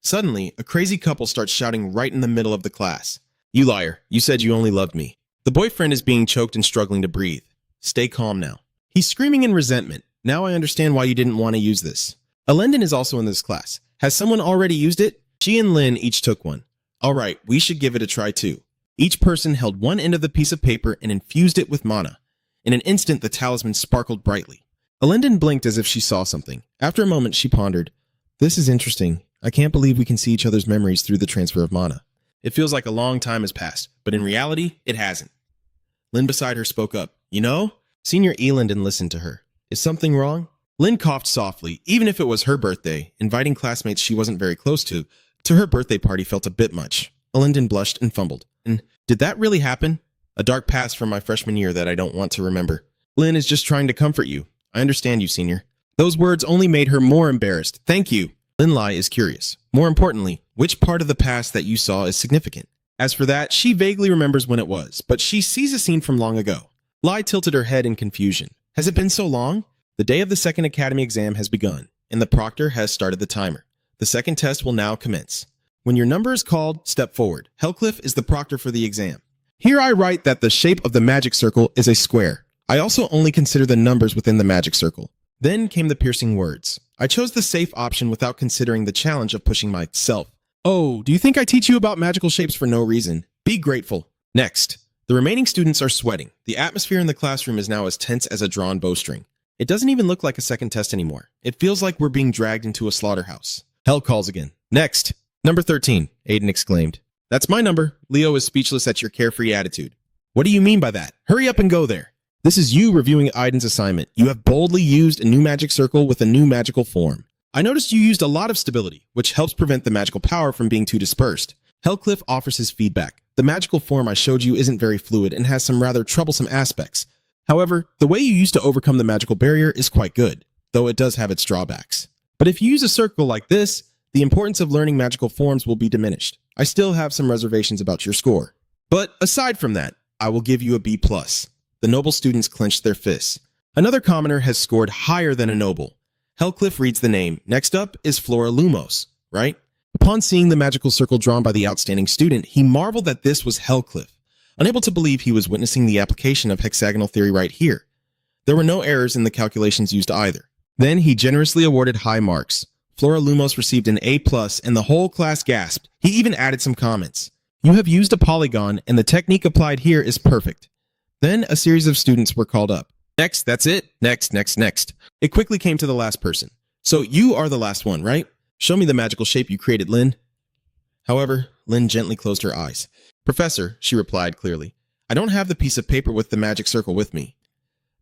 Speaker 1: Suddenly, a crazy couple starts shouting right in the middle of the class. You liar, you said you only loved me. The boyfriend is being choked and struggling to breathe. Stay calm now. He's screaming in resentment. Now I understand why you didn't want to use this. Alendin is also in this class. Has someone already used it? She and Lin each took one. All right, we should give it a try too. Each person held one end of the piece of paper and infused it with mana. In an instant, the talisman sparkled brightly. Alendin blinked as if she saw something. After a moment, she pondered. This is interesting. I can't believe we can see each other's memories through the transfer of mana. It feels like a long time has passed, but in reality, it hasn't. Lin beside her spoke up. You know? Senior Elendin listened to her. Is something wrong? Lin coughed softly. Even if it was her birthday, inviting classmates she wasn't very close to her birthday party felt a bit much. Elendin blushed and fumbled. And did that really happen? A dark past from my freshman year that I don't want to remember. Lin is just trying to comfort you. I understand you, senior. Those words only made her more embarrassed. Thank you. Lin Lai is curious. More importantly, which part of the past that you saw is significant? As for that, she vaguely remembers when it was, but she sees a scene from long ago. Lai tilted her head in confusion. Has it been so long? The day of the second academy exam has begun, and the proctor has started the timer. The second test will now commence. When your number is called, step forward. Hellcliff is the proctor for the exam. Here I write that the shape of the magic circle is a square. I also only consider the numbers within the magic circle. Then came the piercing words. I chose the safe option without considering the challenge of pushing myself. Oh, do you think I teach you about magical shapes for no reason? Be grateful. Next. The remaining students are sweating. The atmosphere in the classroom is now as tense as a drawn bowstring. It doesn't even look like a second test anymore. It feels like we're being dragged into a slaughterhouse. Hell calls again. Next. Number 13, Aiden exclaimed. That's my number. Leo is speechless at your carefree attitude. What do you mean by that? Hurry up and go there. This is you reviewing Aiden's assignment. You have boldly used a new magic circle with a new magical form. I noticed you used a lot of stability, which helps prevent the magical power from being too dispersed. Hellcliff offers his feedback. The magical form I showed you isn't very fluid and has some rather troublesome aspects. However, the way you used to overcome the magical barrier is quite good, though it does have its drawbacks. But if you use a circle like this, the importance of learning magical forms will be diminished. I still have some reservations about your score. But aside from that, I will give you a B+. The noble students clenched their fists. Another commoner has scored higher than a noble. Hellcliff reads the name. Next up is Flora Lumos, right? Upon seeing the magical circle drawn by the outstanding student, he marveled that this was Hellcliff, unable to believe he was witnessing the application of hexagonal theory right here. There were no errors in the calculations used either. Then he generously awarded high marks. Flora Lumos received an A+, and the whole class gasped. He even added some comments. You have used a polygon, and the technique applied here is perfect. Then a series of students were called up. Next, that's it. Next. It quickly came to the last person. So you are the last one, right? Show me the magical shape you created, Lynn. However, Lynn gently closed her eyes. Professor, she replied clearly, I don't have the piece of paper with the magic circle with me.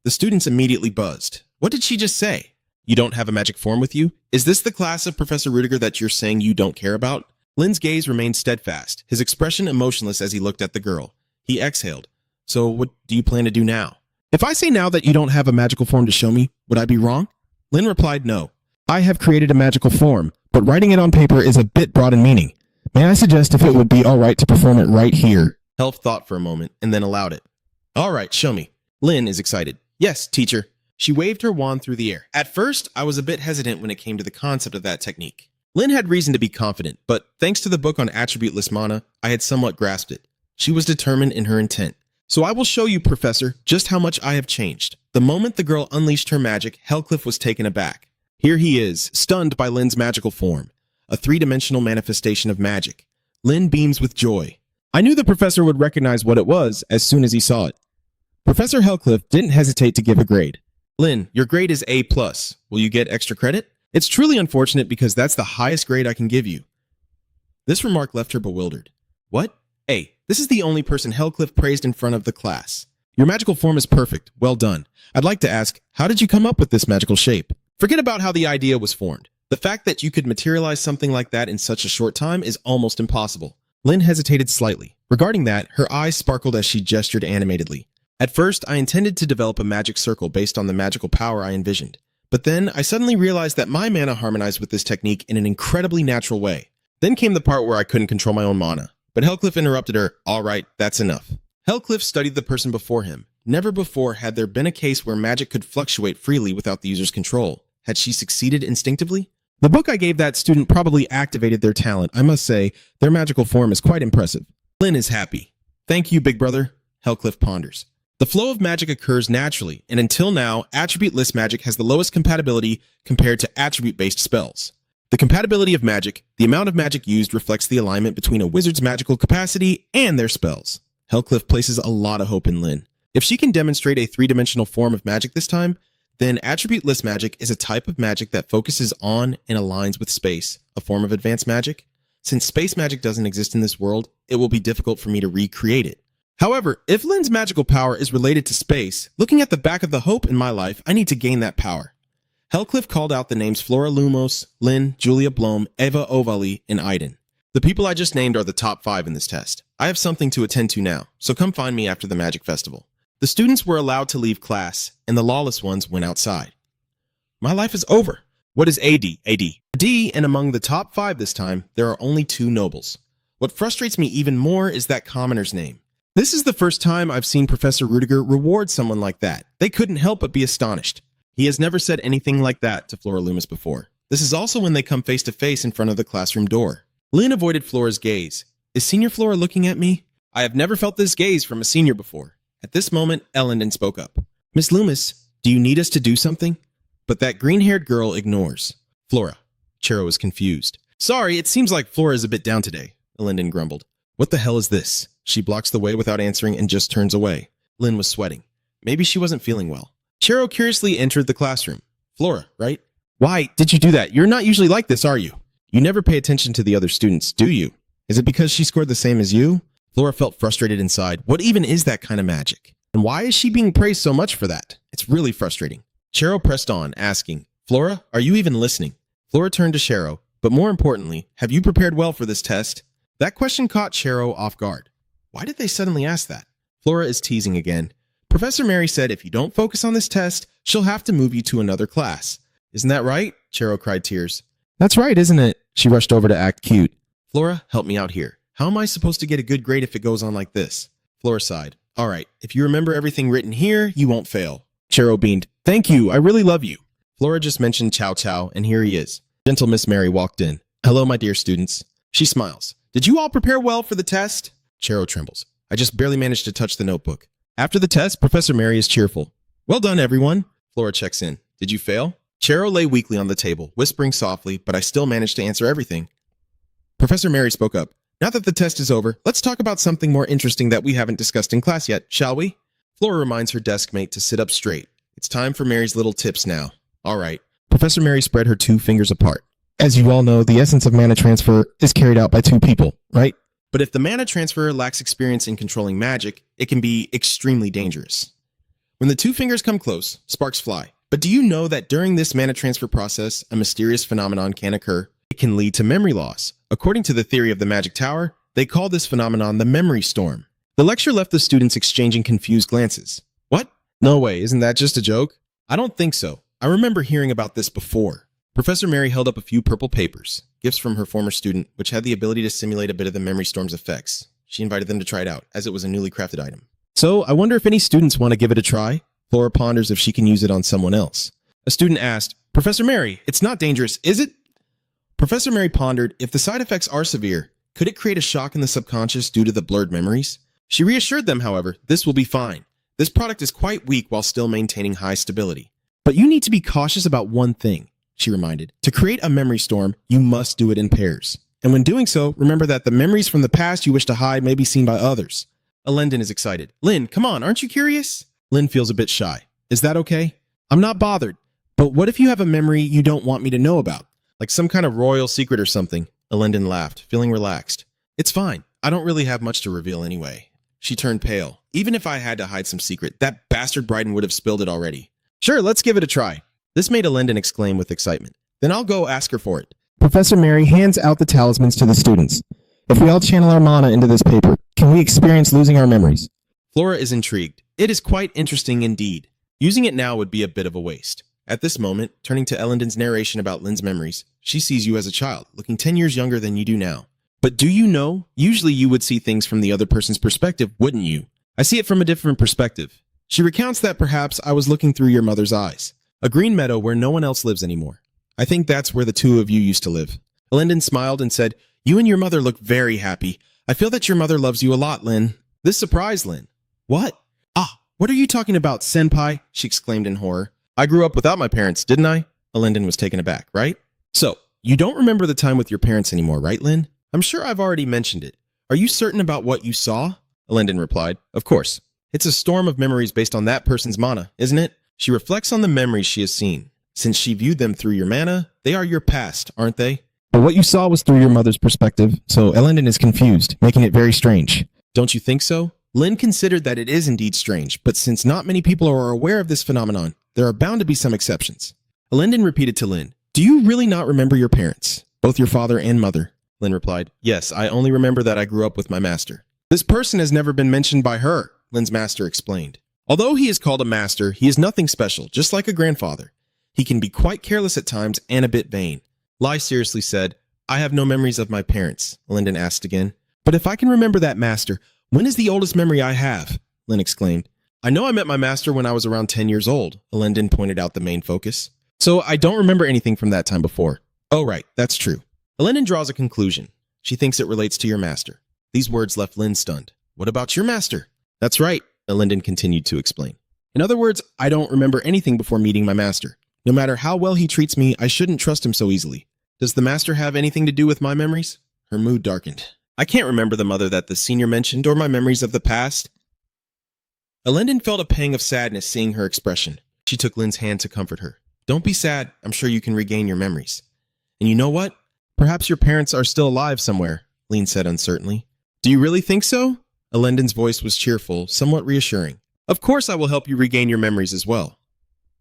Speaker 1: The students immediately buzzed. What did she just say? You don't have a magic form with you? Is this the class of Professor Rudiger that you're saying you don't care about? Lynn's gaze remained steadfast, his expression emotionless as he looked at the girl. He exhaled. So what do you plan to do now? If I say now that you don't have a magical form to show me, would I be wrong? Lynn replied no. I have created a magical form, but writing it on paper is a bit broad in meaning. May I suggest if it would be all right to perform it right here? Helf thought for a moment and then allowed it. All right, show me. Lynn is excited. Yes, teacher. She waved her wand through the air. At first, I was a bit hesitant when it came to the concept of that technique. Lynn had reason to be confident, but thanks to the book on attributeless mana, I had somewhat grasped it. She was determined in her intent. So I will show you, Professor, just how much I have changed. The moment the girl unleashed her magic, Hellcliff was taken aback. Here he is, stunned by Lynn's magical form, a three-dimensional manifestation of magic. Lynn beams with joy. I knew the professor would recognize what it was as soon as he saw it. Professor Hellcliff didn't hesitate to give a grade. Lynn, your grade is A+. Will you get extra credit? It's truly unfortunate because that's the highest grade I can give you. This remark left her bewildered. What? A. This is the only person Hellcliff praised in front of the class. Your magical form is perfect. Well done. I'd like to ask, how did you come up with this magical shape? Forget about how the idea was formed. The fact that you could materialize something like that in such a short time is almost impossible. Lynn hesitated slightly. Regarding that, her eyes sparkled as she gestured animatedly. At first, I intended to develop a magic circle based on the magical power I envisioned. But then, I suddenly realized that my mana harmonized with this technique in an incredibly natural way. Then came the part where I couldn't control my own mana. But Hellcliff interrupted her. All right, that's enough. Hellcliff studied the person before him. Never before had there been a case where magic could fluctuate freely without the user's control. Had she succeeded instinctively? The book I gave that student probably activated their talent. I must say, their magical form is quite impressive. Lynn is happy. Thank you, big brother. Hellcliff ponders. The flow of magic occurs naturally, and until now, attribute-less magic has the lowest compatibility compared to attribute-based spells. The compatibility of magic, the amount of magic used, reflects the alignment between a wizard's magical capacity and their spells. Hellcliff places a lot of hope in Lynn. If she can demonstrate a three-dimensional form of magic this time, then attribute-less magic is a type of magic that focuses on and aligns with space, a form of advanced magic. Since space magic doesn't exist in this world, it will be difficult for me to recreate it. However, if Lynn's magical power is related to space, looking at the back of the hope in my life, I need to gain that power. Hellcliff called out the names Flora Lumos, Lynn, Julia Blom, Eva Ovali, and Aiden. The people I just named are the top 5 in this test. I have something to attend to now, so come find me after the Magic Festival. The students were allowed to leave class, and the lawless ones went outside. My life is over. What is AD? D, and among the top 5 this time, there are only 2 nobles. What frustrates me even more is that commoner's name. This is the first time I've seen Professor Rudiger reward someone like that. They couldn't help but be astonished. He has never said anything like that to Flora Loomis before. This is also when they come face to face in front of the classroom door. Lynn avoided Flora's gaze. Is Senior Flora looking at me? I have never felt this gaze from a senior before. At this moment, Ellendon spoke up. Miss Loomis, do you need us to do something? But that green-haired girl ignores. Flora. Chero is confused. Sorry, it seems like Flora is a bit down today, Ellendon grumbled. What the hell is this? She blocks the way without answering and just turns away. Lynn was sweating. Maybe she wasn't feeling well. Chero curiously entered the classroom. Flora, right? Why did you do that? You're not usually like this, are you? You never pay attention to the other students, do you? Is it because she scored the same as you? Flora felt frustrated inside. What even is that kind of magic? And why is she being praised so much for that? It's really frustrating. Chero pressed on, asking, Flora, are you even listening? Flora turned to Chero, but more importantly, have you prepared well for this test? That question caught Chero off guard. Why did they suddenly ask that? Flora is teasing again. Professor Mary said if you don't focus on this test, she'll have to move you to another class. Isn't that right? Chero cried tears.
Speaker 2: That's right, isn't it? She rushed over to act cute.
Speaker 1: Flora, help me out here. How am I supposed to get a good grade if it goes on like this? Flora sighed. All right, if you remember everything written here, you won't fail. Chero beamed. Thank you, I really love you. Flora just mentioned Chow Chow, and here he is. Gentle Miss Mary walked in. Hello, my dear students. She smiles. Did you all prepare well for the test? Chero trembles. I just barely managed to touch the notebook. After the test, Professor Mary is cheerful. Well done, everyone. Flora checks in. Did you fail? Chero lay weakly on the table, whispering softly, but I still managed to answer everything. Professor Mary spoke up. Now that the test is over, let's talk about something more interesting that we haven't discussed in class yet, shall we? Flora reminds her desk mate to sit up straight. It's time for Mary's little tips now. All right. Professor Mary spread her 2 fingers apart.
Speaker 2: As you all know, the essence of mana transfer is carried out by 2 people, right?
Speaker 1: But if the mana transfer lacks experience in controlling magic, it can be extremely dangerous. When the 2 fingers come close, sparks fly. But do you know that during this mana transfer process, a mysterious phenomenon can occur? It can lead to memory loss. According to the theory of the Magic Tower, they call this phenomenon the memory storm. The lecture left the students exchanging confused glances. What? No way, isn't that just a joke? I don't think so. I remember hearing about this before. Professor Mary held up a few purple papers, gifts from her former student, which had the ability to simulate a bit of the memory storm's effects. She invited them to try it out, as it was a newly crafted item. So, I wonder if any students want to give it a try? Flora ponders if she can use it on someone else. A student asked, Professor Mary, it's not dangerous, is it? Professor Mary pondered, if the side effects are severe, could it create a shock in the subconscious due to the blurred memories? She reassured them, however, this will be fine. This product is quite weak while still maintaining high stability. But you need to be cautious about one thing, she reminded. To create a memory storm, you must do it in pairs. And when doing so, remember that the memories from the past you wish to hide may be seen by others. Ellendon is excited. Lynn, come on, aren't you curious? Lynn feels a bit shy. Is that okay? I'm not bothered. But what if you have a memory you don't want me to know about? Like some kind of royal secret or something? Ellendon laughed, feeling relaxed. It's fine. I don't really have much to reveal anyway. She turned pale. Even if I had to hide some secret, that bastard Bryden would have spilled it already. Sure, let's give it a try. This made Ellendon exclaim with excitement. Then I'll go ask her for it.
Speaker 2: Professor Mary hands out the talismans to the students. If we all channel our mana into this paper, can we experience losing our memories?
Speaker 1: Flora is intrigued. It is quite interesting indeed. Using it now would be a bit of a waste. At this moment, turning to Ellendon's narration about Lynn's memories, she sees you as a child, looking 10 years younger than you do now. But do you know, usually you would see things from the other person's perspective, wouldn't you? I see it from a different perspective. She recounts that perhaps I was looking through your mother's eyes. A green meadow where no one else lives anymore. I think that's where the 2 of you used to live. Ellendon smiled and said, You and your mother look very happy. I feel that your mother loves you a lot, Lynn. This surprised Lynn. What? Ah, what are you talking about, senpai? She exclaimed in horror. I grew up without my parents, didn't I? Ellendon was taken aback, right? So, you don't remember the time with your parents anymore, right, Lynn? I'm sure I've already mentioned it. Are you certain about what you saw? Ellendon replied, Of course. It's a storm of memories based on that person's mana, isn't it? She reflects on the memories she has seen. Since she viewed them through your mana, they are your past, aren't they?
Speaker 2: But what you saw was through your mother's perspective, so Ellendon is confused, making it very strange.
Speaker 1: Don't you think so? Lynn considered that it is indeed strange, but since not many people are aware of this phenomenon, there are bound to be some exceptions. Ellendon repeated to Lynn, Do you really not remember your parents, both your father and mother? Lynn replied, Yes, I only remember that I grew up with my master. This person has never been mentioned by her, Lynn's master explained. Although he is called a master, he is nothing special, just like a grandfather. He can be quite careless at times and a bit vain. Lai seriously said, I have no memories of my parents, Ellendon asked again. But if I can remember that master, when is the oldest memory I have? Lynn exclaimed. I know I met my master when I was around 10 years old, Ellendon pointed out the main focus. So I don't remember anything from that time before. Oh right, that's true. Ellendon draws a conclusion. She thinks it relates to your master. These words left Lynn stunned. What about your master? That's right, Linden continued to explain. In other words, I don't remember anything before meeting my master. No matter how well he treats me, I shouldn't trust him so easily. Does the master have anything to do with my memories? Her mood darkened. I can't remember the mother that the senior mentioned or my memories of the past. Linden felt a pang of sadness seeing her expression. She took Lin's hand to comfort her. Don't be sad. I'm sure you can regain your memories. And you know what? Perhaps your parents are still alive somewhere, Lin said uncertainly. Do you really think so? Linden's voice was cheerful, somewhat reassuring. Of course I will help you regain your memories as well.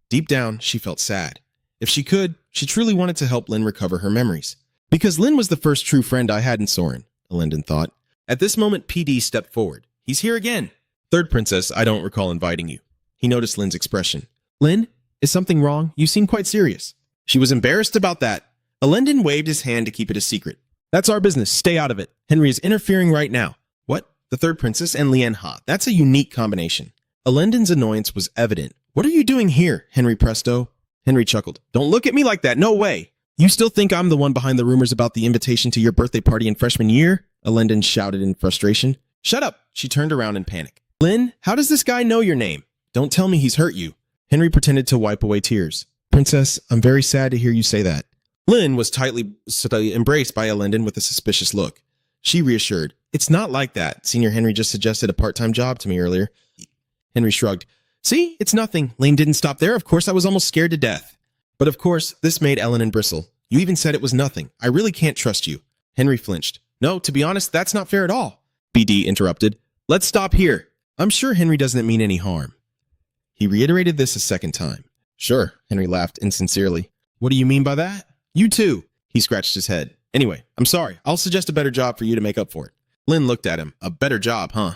Speaker 1: Deep down, she felt sad. If she could, she truly wanted to help Lin recover her memories. Because Lin was the first true friend I had in Soren, Linden thought. At this moment, PD stepped forward. He's here again. Third princess, I don't recall inviting you. He noticed Lin's expression. Lin, is something wrong? You seem quite serious. She was embarrassed about that. Linden waved his hand to keep it a secret. That's our business. Stay out of it. Henry is interfering right now. What? The third princess and Lien Ha. That's a unique combination. Linden's annoyance was evident. What are you doing here, Henry Presto? Henry chuckled. Don't look at me like that. No way. You still think I'm the one behind the rumors about the invitation to your birthday party in freshman year? Linden shouted in frustration. Shut up. She turned around in panic. Lin, how does this guy know your name? Don't tell me he's hurt you. Henry pretended to wipe away tears. Princess, I'm very sad to hear you say that. Lin was tightly embraced by Linden with a suspicious look. She reassured. It's not like that. Senior Henry just suggested a part-time job to me earlier. Henry shrugged. See, it's nothing. Lane didn't stop there. Of course, I was almost scared to death. But of course, this made Ellen bristle. You even said it was nothing. I really can't trust you. Henry flinched. No, to be honest, that's not fair at all. BD interrupted. Let's stop here. I'm sure Henry doesn't mean any harm. He reiterated this a second time. Sure, Henry laughed insincerely. What do you mean by that? You too. He scratched his head. Anyway, I'm sorry. I'll suggest a better job for you to make up for it. Lin looked at him. A better job, huh?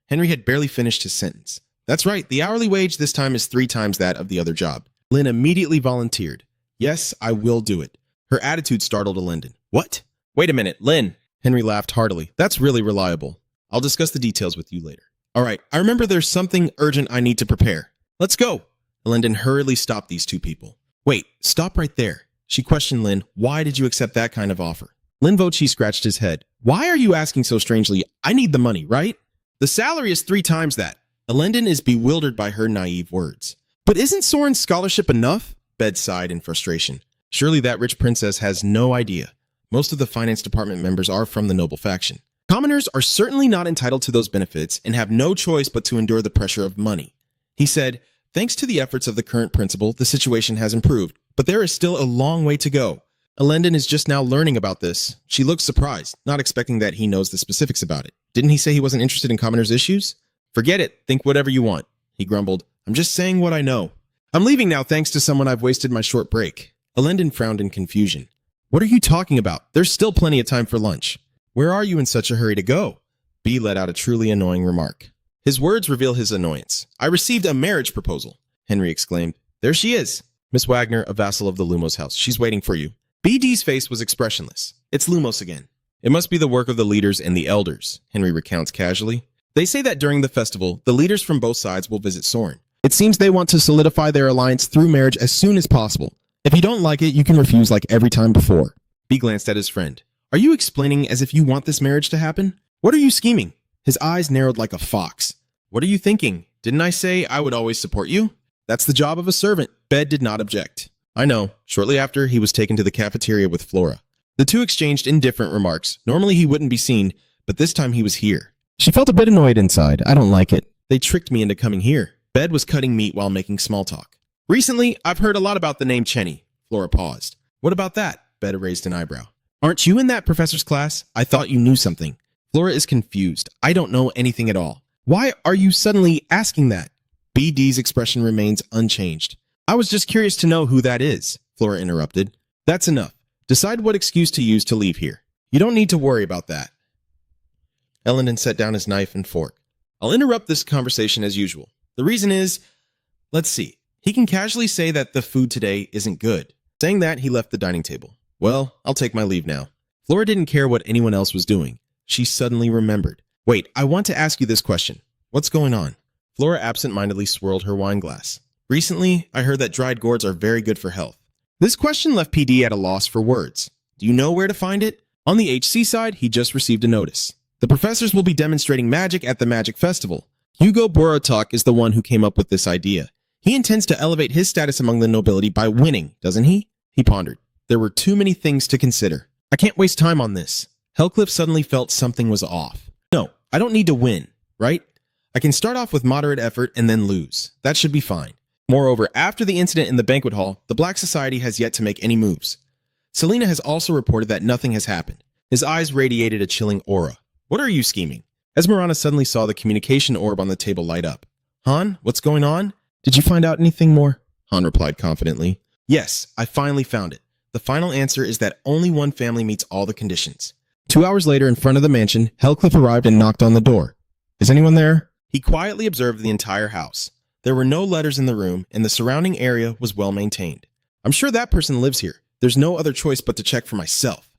Speaker 1: Henry had barely finished his sentence. That's right. The hourly wage this time is 3 times that of the other job. Lin immediately volunteered. Yes, I will do it. Her attitude startled Linden. What? Wait a minute, Lin. Henry laughed heartily. That's really reliable. I'll discuss the details with you later. All right, I remember there's something urgent I need to prepare. Let's go. Linden hurriedly stopped these two people. Wait, stop right there. She questioned Lin, why did you accept that kind of offer? Lin Vochi scratched his head. Why are you asking so strangely? I need the money, right? The salary is 3 times that. Linden is bewildered by her naive words. But isn't Soren's scholarship enough? Bed sighed in frustration. Surely that rich princess has no idea. Most of the finance department members are from the noble faction. Commoners are certainly not entitled to those benefits and have no choice but to endure the pressure of money. He said, thanks to the efforts of the current principal, the situation has improved, but there is still a long way to go. Linden is just now learning about this. She looks surprised, not expecting that he knows the specifics about it. Didn't he say he wasn't interested in commoners' issues? Forget it. Think whatever you want. He grumbled. I'm just saying what I know. I'm leaving now thanks to someone I've wasted my short break. Linden frowned in confusion. What are you talking about? There's still plenty of time for lunch. Where are you in such a hurry to go? B let out a truly annoying remark. His words reveal his annoyance. I received a marriage proposal, Henry exclaimed. There she is. Miss Wagner, a vassal of the Lumos house. She's waiting for you. BD's face was expressionless. It's Lumos again. It must be the work of the leaders and the elders, Henry recounts casually. They say that during the festival, the leaders from both sides will visit Soren. It seems they want to solidify their alliance through marriage as soon as possible. If you don't like it, you can refuse like every time before. B glanced at his friend. Are you explaining as if you want this marriage to happen? What are you scheming? His eyes narrowed like a fox. What are you thinking? Didn't I say I would always support you? That's the job of a servant. Bed did not object. I know. Shortly after, he was taken to the cafeteria with Flora. The two exchanged indifferent remarks. Normally he wouldn't be seen, but this time he was here.
Speaker 2: She felt a bit annoyed inside. I don't like it.
Speaker 1: They tricked me into coming here. Bed was cutting meat while making small talk. Recently, I've heard a lot about the name Chenny. Flora paused. What about that? Bed raised an eyebrow. Aren't you in that professor's class? I thought you knew something. Flora is confused. I don't know anything at all. Why are you suddenly asking that? BD's expression remains unchanged. I was just curious to know who that is, Flora interrupted. That's enough. Decide what excuse to use to leave here. You don't need to worry about that. Ellenden set down his knife and fork. I'll interrupt this conversation as usual. The reason is, let's see. He can casually say that the food today isn't good. Saying that, he left the dining table. Well, I'll take my leave now. Flora didn't care what anyone else was doing. She suddenly remembered. Wait, I want to ask you this question. What's going on? Flora absent-mindedly swirled her wine glass. Recently, I heard that dried gourds are very good for health. This question left PD at a loss for words. Do you know where to find it? On the HC side, he just received a notice. The professors will be demonstrating magic at the Magic Festival. Hugo Borotok is the one who came up with this idea. He intends to elevate his status among the nobility by winning, doesn't he? He pondered. There were too many things to consider. I can't waste time on this. Hellcliff suddenly felt something was off. No, I don't need to win, right? I can start off with moderate effort and then lose. That should be fine. Moreover, after the incident in the banquet hall, the Black Society has yet to make any moves. Selena has also reported that nothing has happened. His eyes radiated a chilling aura. What are you scheming? Esmeralda suddenly saw the communication orb on the table light up. Han, what's going on?
Speaker 2: Did you find out anything more?
Speaker 1: Han replied confidently. Yes, I finally found it. The final answer is that only one family meets all the conditions.
Speaker 2: 2 hours later, in front of the mansion, Hellcliff arrived and knocked on the door. Is anyone there?
Speaker 1: He quietly observed the entire house. There were no letters in the room, and the surrounding area was well maintained. I'm sure that person lives here. There's no other choice but to check for myself.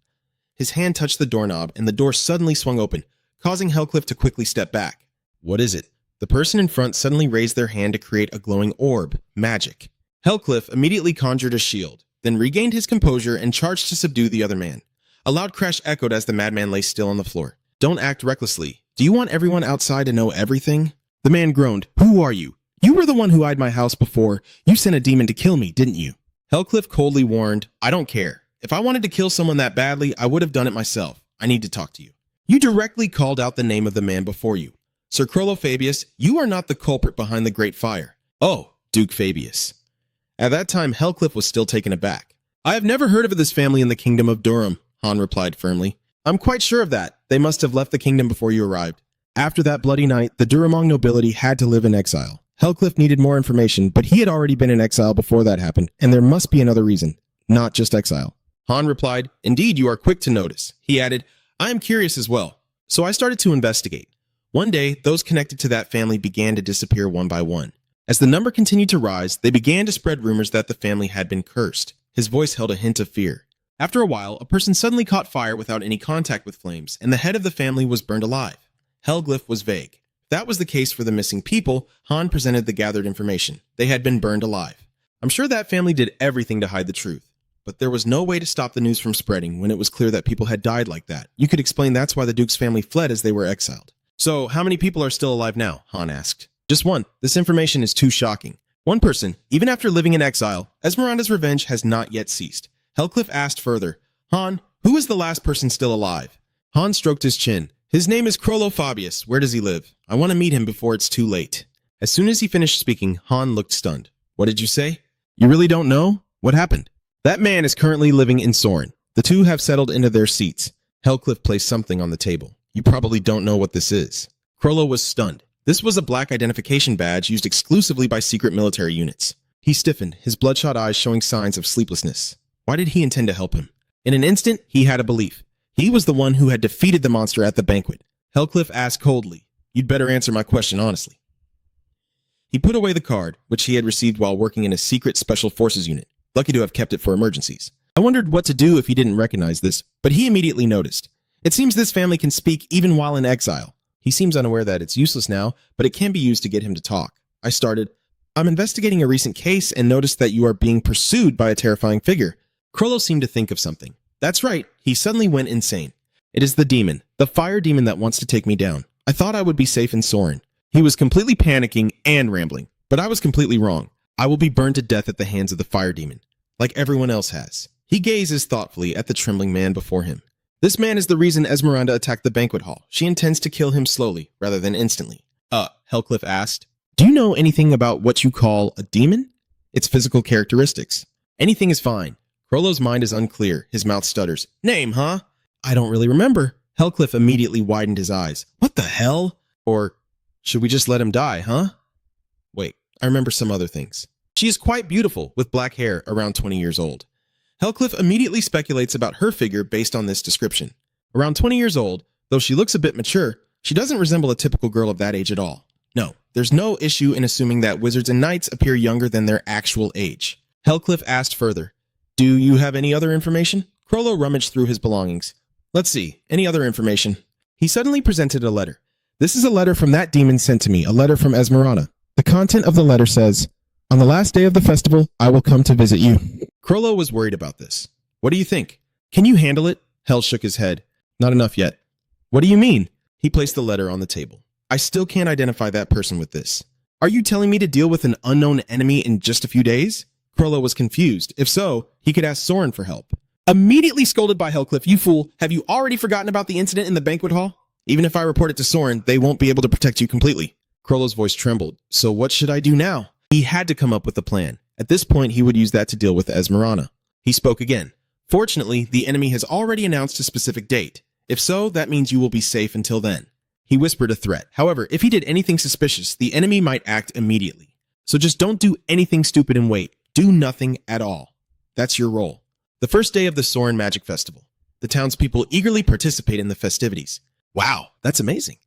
Speaker 1: His hand touched the doorknob, and the door suddenly swung open, causing Hellcliff to quickly step back. What is it? The person in front suddenly raised their hand to create a glowing orb, magic. Hellcliff immediately conjured a shield, then regained his composure and charged to subdue the other man. A loud crash echoed as the madman lay still on the floor. Don't act recklessly. Do you want everyone outside to know everything? The man groaned. Who are you? You were the one who eyed my house before. You sent a demon to kill me, didn't you? Hellcliff coldly warned, I don't care. If I wanted to kill someone that badly, I would have done it myself. I need to talk to you. You directly called out the name of the man before you. Sir Crollo Fabius, you are not the culprit behind the Great Fire. Oh, Duke Fabius. At that time, Hellcliff was still taken aback. I have never heard of this family in the kingdom of Durham, Han replied firmly. I'm quite sure of that. They must have left the kingdom before you arrived. After that bloody night, the Durhamong nobility had to live in exile. Hellcliff needed more information, but he had already been in exile before that happened, and there must be another reason, not just exile. Han replied, Indeed, you are quick to notice. He added, I am curious as well. So I started to investigate. One day, those connected to that family began to disappear one by one. As the number continued to rise, they began to spread rumors that the family had been cursed. His voice held a hint of fear. After a while, a person suddenly caught fire without any contact with flames, and the head of the family was burned alive. Hellcliff was vague. If that was the case for the missing people, Han presented the gathered information. They had been burned alive. I'm sure that family did everything to hide the truth. But there was no way to stop the news from spreading when it was clear that people had died like that. You could explain that's why the Duke's family fled as they were exiled. So, how many people are still alive now? Han asked. Just one. This information is too shocking. One person, even after living in exile, Esmeralda's revenge has not yet ceased. Hellcliff asked further, Han, who is the last person still alive? Han stroked his chin. His name is Crollo Fabius. Where does he live? I want to meet him before it's too late. As soon as he finished speaking, Han looked stunned. What did you say? You really don't know? What happened? That man is currently living in Soren. The two have settled into their seats. Hellcliff placed something on the table. You probably don't know what this is. Crollo was stunned. This was a black identification badge used exclusively by secret military units. He stiffened, his bloodshot eyes showing signs of sleeplessness. Why did he intend to help him? In an instant, he had a belief. He was the one who had defeated the monster at the banquet. Hellcliff asked coldly, You'd better answer my question honestly. He put away the card, which he had received while working in a secret special forces unit. Lucky to have kept it for emergencies. I wondered what to do if he didn't recognize this, but he immediately noticed. It seems this family can speak even while in exile. He seems unaware that it's useless now, but it can be used to get him to talk. I started, I'm investigating a recent case and noticed that you are being pursued by a terrifying figure. Crollo seemed to think of something. That's right, he suddenly went insane. It is the demon, the fire demon that wants to take me down. I thought I would be safe in Soren. He was completely panicking and rambling, but I was completely wrong. I will be burned to death at the hands of the fire demon, like everyone else has. He gazes thoughtfully at the trembling man before him. This man is the reason Esmeralda attacked the banquet hall. She intends to kill him slowly, rather than instantly. Hellcliff asked, Do you know anything about what you call a demon? Its physical characteristics. Anything is fine. Crollo's mind is unclear. His mouth stutters. Name, huh? I don't really remember. Hellcliff immediately widened his eyes. What the hell? Or should we just let him die, huh? Wait, I remember some other things. She is quite beautiful, with black hair, around 20 years old. Hellcliff immediately speculates about her figure based on this description. Around 20 years old, though she looks a bit mature, she doesn't resemble a typical girl of that age at all. No, there's no issue in assuming that wizards and knights appear younger than their actual age. Hellcliff asked further, Do you have any other information? Crollo rummaged through his belongings. Let's see, any other information? He suddenly presented a letter. This is a letter from that demon sent to me, a letter from Esmeralda. The content of the letter says, On the last day of the festival, I will come to visit you. Crollo was worried about this. What do you think? Can you handle it? Hell shook his head. Not enough yet. What do you mean? He placed the letter on the table. I still can't identify that person with this. Are you telling me to deal with an unknown enemy in just a few days? Krollo was confused. If so, he could ask Soren for help. Immediately scolded by Hellcliff, you fool, have you already forgotten about the incident in the banquet hall? Even if I report it to Soren, they won't be able to protect you completely. Krollo's voice trembled. So what should I do now? He had to come up with a plan. At this point, he would use that to deal with Esmeralda. He spoke again. Fortunately, the enemy has already announced a specific date. If so, that means you will be safe until then. He whispered a threat. However, if he did anything suspicious, the enemy might act immediately. So just don't do anything stupid and wait. Do nothing at all. That's your role. The first day of the Soren Magic Festival. The townspeople eagerly participate in the festivities. Wow, that's amazing.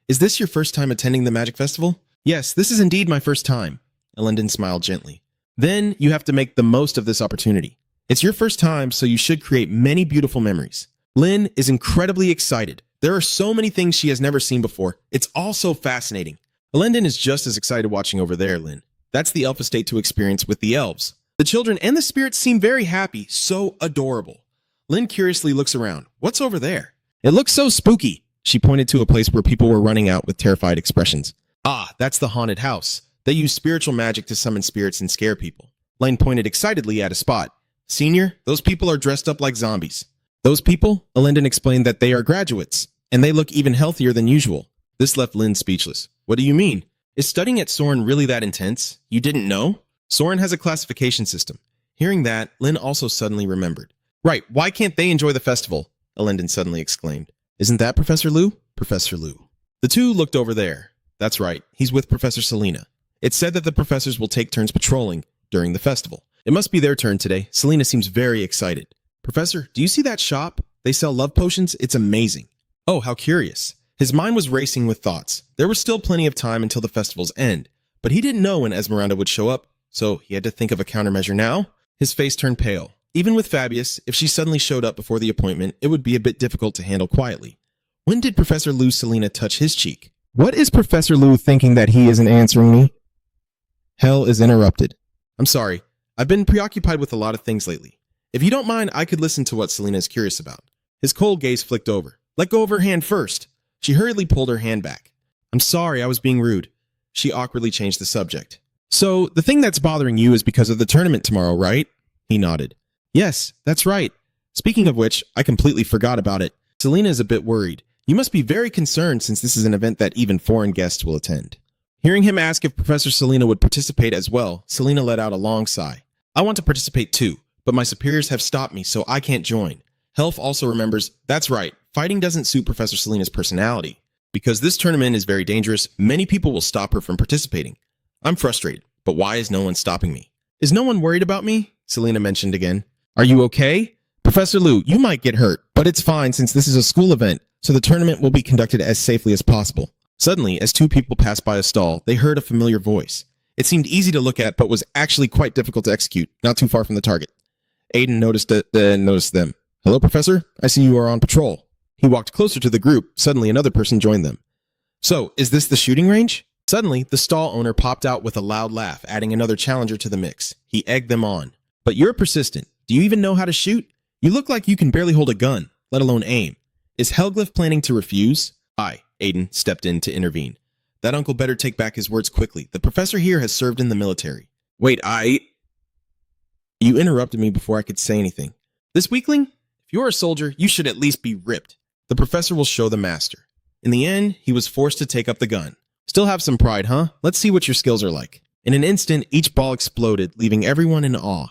Speaker 1: Is this your first time attending the Magic Festival? Yes, this is indeed my first time. Elendon smiled gently. Then you have to make the most of this opportunity. It's your first time, so you should create many beautiful memories. Lynn is incredibly excited. There are so many things she has never seen before. It's all so fascinating. Elendon is just as excited watching over there, Lynn. That's the elf estate to experience with the elves. The children and the spirits seem very happy, so adorable. Lynn curiously looks around. What's over there? It looks so spooky. She pointed to a place where people were running out with terrified expressions. Ah, that's the haunted house. They use spiritual magic to summon spirits and scare people. Lane pointed excitedly at a spot. Senior, those people are dressed up like zombies. Those people? Elendon explained that they are graduates, and they look even healthier than usual. This left Lynn speechless. What do you mean? Is studying at Soren really that intense? You didn't know? Soren has a classification system. Hearing that, Lynn also suddenly remembered. Right, why can't they enjoy the festival? Elendon suddenly exclaimed. Isn't that Professor Liu? Professor Liu. The two looked over there. That's right, he's with Professor Selena. It's said that the professors will take turns patrolling during the festival. It must be their turn today. Selena seems very excited. Professor, do you see that shop? They sell love potions? It's amazing. Oh, how curious. His mind was racing with thoughts. There was still plenty of time until the festival's end, but he didn't know when Esmeralda would show up, so he had to think of a countermeasure now. His face turned pale. Even with Fabius, if she suddenly showed up before the appointment, it would be a bit difficult to handle quietly. When did Professor Liu Selena touch his cheek?
Speaker 2: What is Professor Liu thinking that he isn't answering me? Hell is interrupted.
Speaker 1: I'm sorry. I've been preoccupied with a lot of things lately. If you don't mind, I could listen to what Selena is curious about. His cold gaze flicked over. Let go of her hand first. She hurriedly pulled her hand back. I'm sorry, I was being rude. She awkwardly changed the subject. So, the thing that's bothering you is because of the tournament tomorrow, right? He nodded. Yes, that's right. Speaking of which, I completely forgot about it. Selena is a bit worried. You must be very concerned since this is an event that even foreign guests will attend. Hearing him ask if Professor Selena would participate as well, Selena let out a long sigh. I want to participate too, but my superiors have stopped me, so I can't join. Helf also remembers, that's right, fighting doesn't suit Professor Selena's personality. Because this tournament is very dangerous, many people will stop her from participating. I'm frustrated, but why is no one stopping me? Is no one worried about me? Selena mentioned again. Are you okay? Professor Liu, you might get hurt, but it's fine since this is a school event, so the tournament will be conducted as safely as possible. Suddenly, as two people passed by a stall, they heard a familiar voice. It seemed easy to look at, but was actually quite difficult to execute, not too far from the target. Aiden noticed them. Hello, Professor? I see you are on patrol. He walked closer to the group. Suddenly, another person joined them. So, is this the shooting range? Suddenly, the stall owner popped out with a loud laugh, adding another challenger to the mix. He egged them on. But you're persistent. Do you even know how to shoot? You look like you can barely hold a gun, let alone aim. Is Helglyph planning to refuse? Aiden stepped in to intervene. That uncle better take back his words quickly. The professor here has served in the military. Wait, You interrupted me before I could say anything. This weakling? If you're a soldier, you should at least be ripped. The professor will show the master. In the end, he was forced to take up the gun. Still have some pride, huh? Let's see what your skills are like. In an instant, each ball exploded, leaving everyone in awe.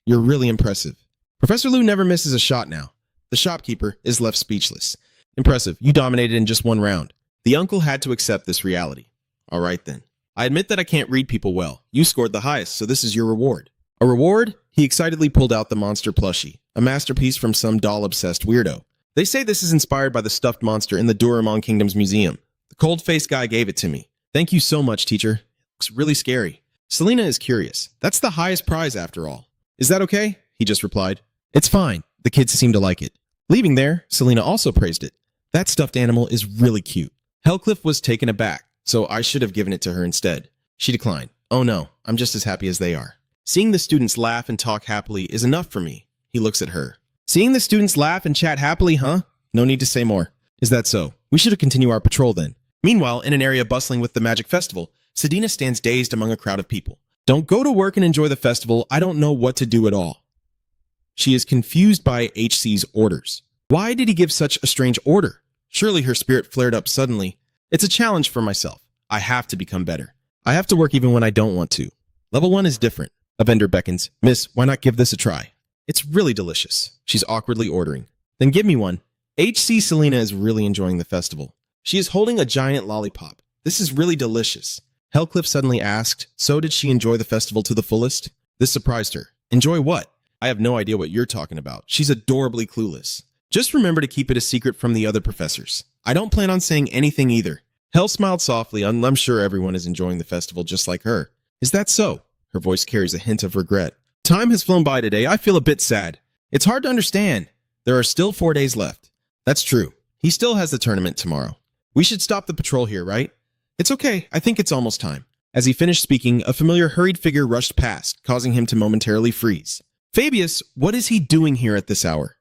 Speaker 1: You're really impressive. Professor Liu never misses a shot now. The shopkeeper is left speechless. Impressive, you dominated in just one round. The uncle had to accept this reality. All right then. I admit that I can't read people well. You scored the highest, so this is your reward. A reward? He excitedly pulled out the monster plushie, a masterpiece from some doll-obsessed weirdo. They say this is inspired by the stuffed monster in the Doraemon Kingdom's museum. The cold-faced guy gave it to me. Thank you so much, teacher. Looks really scary. Selena is curious. That's the highest prize after all. Is that okay? He just replied. It's fine. The kids seem to like it. Leaving there, Selena also praised it. That stuffed animal is really cute. Hellcliff was taken aback, so I should have given it to her instead. She declined. Oh no, I'm just as happy as they are. Seeing the students laugh and talk happily is enough for me. He looks at her. Seeing the students laugh and chat happily, huh? No need to say more. Is that so? We should continue our patrol then. Meanwhile, in an area bustling with the magic festival, Sedina stands dazed among a crowd of people. Don't go to work and enjoy the festival. I don't know what to do at all. She is confused by HC's orders. Why did he give such a strange order? Surely her spirit flared up suddenly. It's a challenge for myself. I have to become better. I have to work even when I don't want to. Level 1 is different. A vendor beckons. Miss, why not give this a try? It's really delicious. She's awkwardly ordering. Then give me one. HC Selena is really enjoying the festival. She is holding a giant lollipop. This is really delicious. Hellcliff suddenly asked, so did she enjoy the festival to the fullest? This surprised her. Enjoy what? I have no idea what you're talking about. She's adorably clueless. Just remember to keep it a secret from the other professors. I don't plan on saying anything either. Hell smiled softly, and I'm sure everyone is enjoying the festival just like her. Is that so? Her voice carries a hint of regret. Time has flown by today. I feel a bit sad. It's hard to understand. There are still 4 days left. That's true. He still has the tournament tomorrow. We should stop the patrol here, right? It's okay. I think it's almost time. As he finished speaking, a familiar hurried figure rushed past, causing him to momentarily freeze. Fabius, what is he doing here at this hour?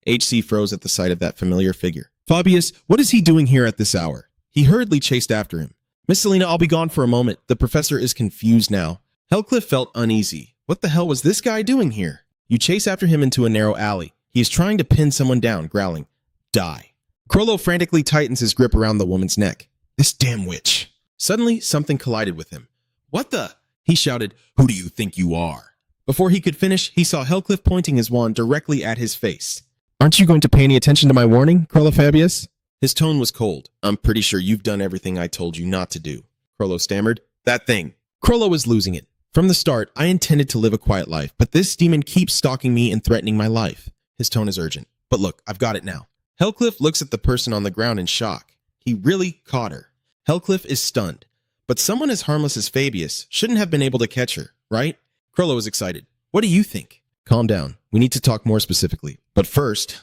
Speaker 1: HC froze at the sight of that familiar figure. Fabius, what is he doing here at this hour? He hurriedly chased after him. Miss Selena, I'll be gone for a moment. The professor is confused now. Hellcliff felt uneasy. What the hell was this guy doing here? You chase after him into a narrow alley. He is trying to pin someone down, growling, die. Crollo frantically tightens his grip around the woman's neck. This damn witch. Suddenly, something collided with him. What the? He shouted, who do you think you are? Before he could finish, he saw Hellcliff pointing his wand directly at his face.
Speaker 2: Aren't you going to pay any attention to my warning, Crollo Fabius?
Speaker 1: His tone was cold. I'm pretty sure you've done everything I told you not to do. Crollo stammered. That thing. Crollo was losing it. From the start, I intended to live a quiet life, but this demon keeps stalking me and threatening my life. His tone is urgent. But look, I've got it now. Hellcliff looks at the person on the ground in shock. He really caught her. Hellcliff is stunned. But someone as harmless as Fabius shouldn't have been able to catch her, right? Crollo is excited. What do you think? Calm down. We need to talk more specifically. But first,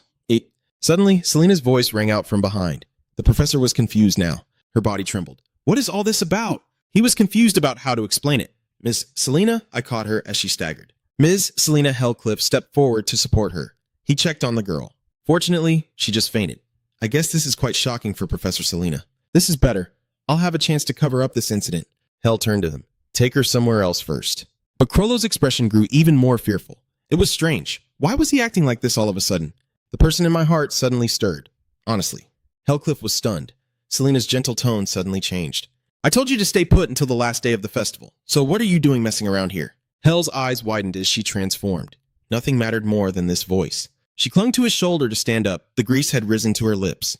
Speaker 1: Suddenly, Selena's voice rang out from behind. The professor was confused now. Her body trembled. What is all this about? He was confused about how to explain it. Miss Selena, I caught her as she staggered. Ms. Selena Hellcliff stepped forward to support her. He checked on the girl. Fortunately, she just fainted. I guess this is quite shocking for Professor Selena. This is better. I'll have a chance to cover up this incident. Hell turned to him. Take her somewhere else first. But Crollo's expression grew even more fearful. It was strange. Why was he acting like this all of a sudden? The person in my heart suddenly stirred. Honestly, Hellcliff was stunned. Selena's gentle tone suddenly changed. I told you to stay put until the last day of the festival. So what are you doing messing around here? Hell's eyes widened as she transformed. Nothing mattered more than this voice. She clung to his shoulder to stand up. The grease had risen to her lips.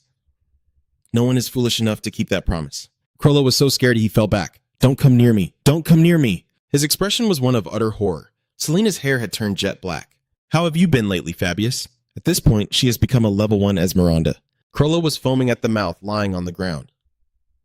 Speaker 1: No one is foolish enough to keep that promise. Crollo was so scared he fell back. Don't come near me. Don't come near me. His expression was one of utter horror. Selena's hair had turned jet black. How have you been lately, Fabius? At this point, she has become a level 1 Esmeralda. Crollo was foaming at the mouth, lying on the ground.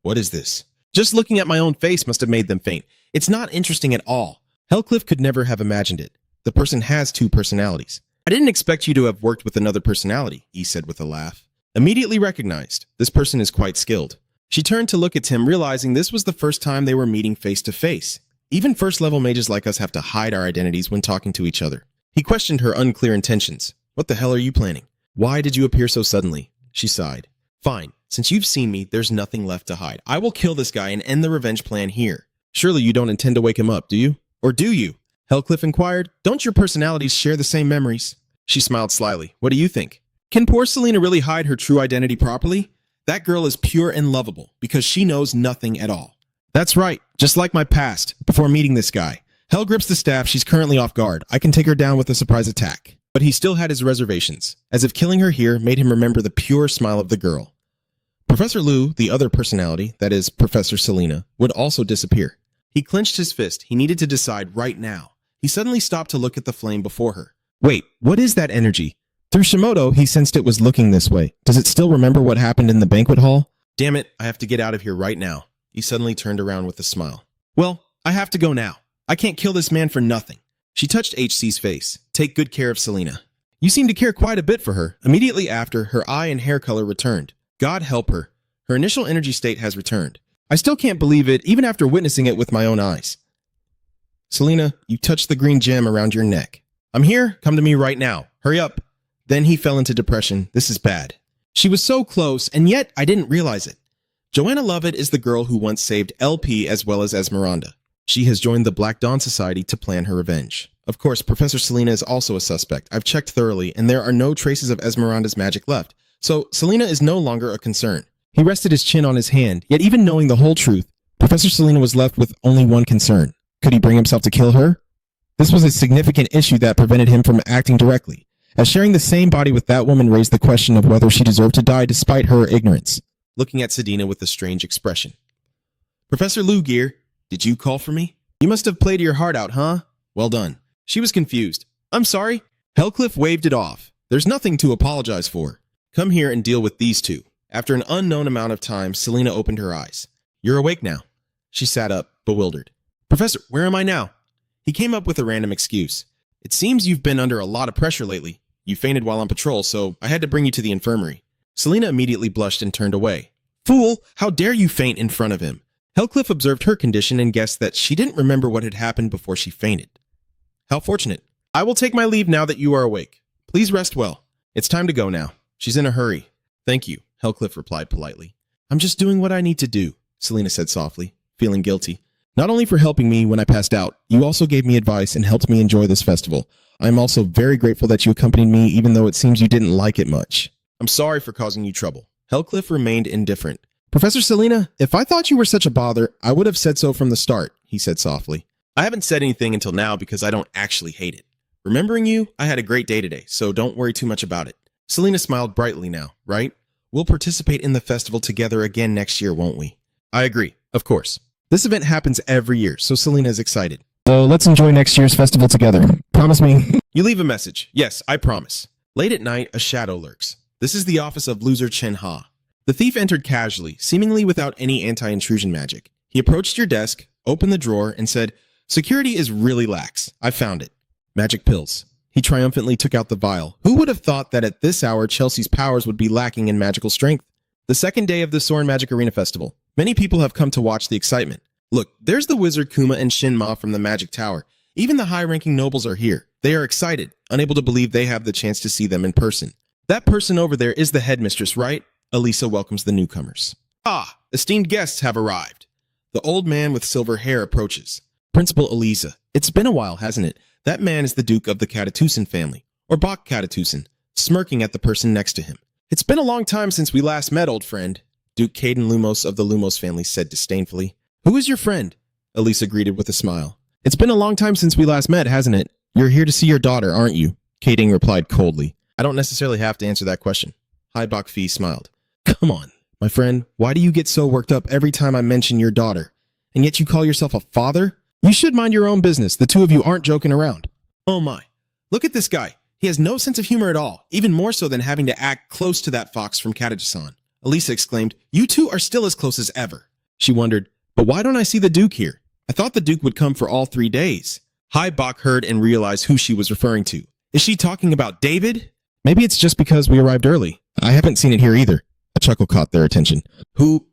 Speaker 1: What is this? Just looking at my own face must have made them faint. It's not interesting at all. Hellcliff could never have imagined it. The person has 2 personalities. I didn't expect you to have worked with another personality, he said with a laugh. Immediately recognized, this person is quite skilled. She turned to look at him, realizing this was the first time they were meeting face to face. Even first-level mages like us have to hide our identities when talking to each other. He questioned her unclear intentions. What the hell are you planning? Why did you appear so suddenly? She sighed. Fine. Since you've seen me, there's nothing left to hide. I will kill this guy and end the revenge plan here. Surely you don't intend to wake him up, do you? Or do you? Hellcliff inquired. Don't your personalities share the same memories? She smiled slyly. What do you think? Can poor Selena really hide her true identity properly? That girl is pure and lovable because she knows nothing at all. That's right. Just like my past, before meeting this guy. Hell grips the staff. She's currently off guard. I can take her down with a surprise attack. But he still had his reservations, as if killing her here made him remember the pure smile of the girl. Professor Liu, the other personality, that is, Professor Selena, would also disappear. He clenched his fist. He needed to decide right now. He suddenly stopped to look at the flame before her. Wait, what is that energy? Through Shimoto, he sensed it was looking this way. Does it still remember what happened in the banquet hall? Damn it, I have to get out of here right now. He suddenly turned around with a smile. Well, I have to go now. I can't kill this man for nothing. She touched HC's face. Take good care of Selena. You seem to care quite a bit for her. Immediately after, her eye and hair color returned. God help her. Her initial energy state has returned. I still can't believe it, even after witnessing it with my own eyes. Selena, you touched the green gem around your neck. I'm here. Come to me right now. Hurry up. Then he fell into depression. This is bad. She was so close, and yet I didn't realize it. Joanna Lovett is the girl who once saved LP as well as Esmeralda. She has joined the Black Dawn Society to plan her revenge. Of course, Professor Selena is also a suspect. I've checked thoroughly, and there are no traces of Esmeralda's magic left, so Selena is no longer a concern. He rested his chin on his hand, yet even knowing the whole truth, Professor Selena was left with only one concern. Could he bring himself to kill her? This was a significant issue that prevented him from acting directly, as sharing the same body with that woman raised the question of whether she deserved to die despite her ignorance. Looking at Sedina with a strange expression. Professor Lugier, did you call for me? You must have played your heart out, huh? Well done. She was confused. I'm sorry. Hellcliff waved it off. There's nothing to apologize for. Come here and deal with these two. After an unknown amount of time, Selena opened her eyes. You're awake now. She sat up, bewildered. Professor, where am I now? He came up with a random excuse. It seems you've been under a lot of pressure lately. You fainted while on patrol, so I had to bring you to the infirmary. Selena immediately blushed and turned away. Fool, how dare you faint in front of him? Hellcliff observed her condition and guessed that she didn't remember what had happened before she fainted. How fortunate. I will take my leave now that you are awake. Please rest well. It's time to go now. She's in a hurry. Thank you, Hellcliff replied politely. I'm just doing what I need to do, Selena said softly, feeling guilty. Not only for helping me when I passed out, you also gave me advice and helped me enjoy this festival. I am also very grateful that you accompanied me even though it seems you didn't like it much. I'm sorry for causing you trouble. Hellcliff remained indifferent. Professor Selena, if I thought you were such a bother, I would have said so from the start, he said softly. I haven't said anything until now because I don't actually hate it. Remembering you, I had a great day today, so don't worry too much about it. Selena smiled brightly now, right? We'll participate in the festival together again next year, won't we? I agree, of course. This event happens every year, so Selena is excited.
Speaker 2: So let's enjoy next year's festival together. Promise me.
Speaker 1: You leave a message. Yes, I promise. Late at night, a shadow lurks. This is the office of loser Chen Ha. The thief entered casually, seemingly without any anti-intrusion magic. He approached your desk, opened the drawer, and said, Security is really lax. I found it. Magic pills. He triumphantly took out the vial. Who would have thought that at this hour Chelsea's powers would be lacking in magical strength? The second day of the Soren Magic Arena Festival. Many people have come to watch the excitement. Look, there's the wizard Kuma and Shinma from the Magic Tower. Even the high-ranking nobles are here. They are excited, unable to believe they have the chance to see them in person. That person over there is the headmistress, right? Elisa welcomes the newcomers. Ah, esteemed guests have arrived. The old man with silver hair approaches. Principal Elisa, it's been a while, hasn't it? That man is the Duke of the Catatusan family, or Bach Catatusan, smirking at the person next to him. It's been a long time since we last met, old friend, Duke Caden Lumos of the Lumos family said disdainfully. Who is your friend? Elisa greeted with a smile. It's been a long time since we last met, hasn't it? You're here to see your daughter, aren't you? Caden replied coldly. I don't necessarily have to answer that question. Hai Bak Fi smiled. Come on, my friend, why do you get so worked up every time I mention your daughter? And yet you call yourself a father? You should mind your own business. The two of you aren't joking around. Oh my. Look at this guy. He has no sense of humor at all, even more so than having to act close to that fox from Katajisan. Elisa exclaimed, You two are still as close as ever. She wondered, but why don't I see the Duke here? I thought the Duke would come for all 3 days. Hai Bak heard and realized who she was referring to. Is she talking about David?
Speaker 2: Maybe it's just because we arrived early. I haven't seen it here either. A chuckle caught their attention.
Speaker 1: Who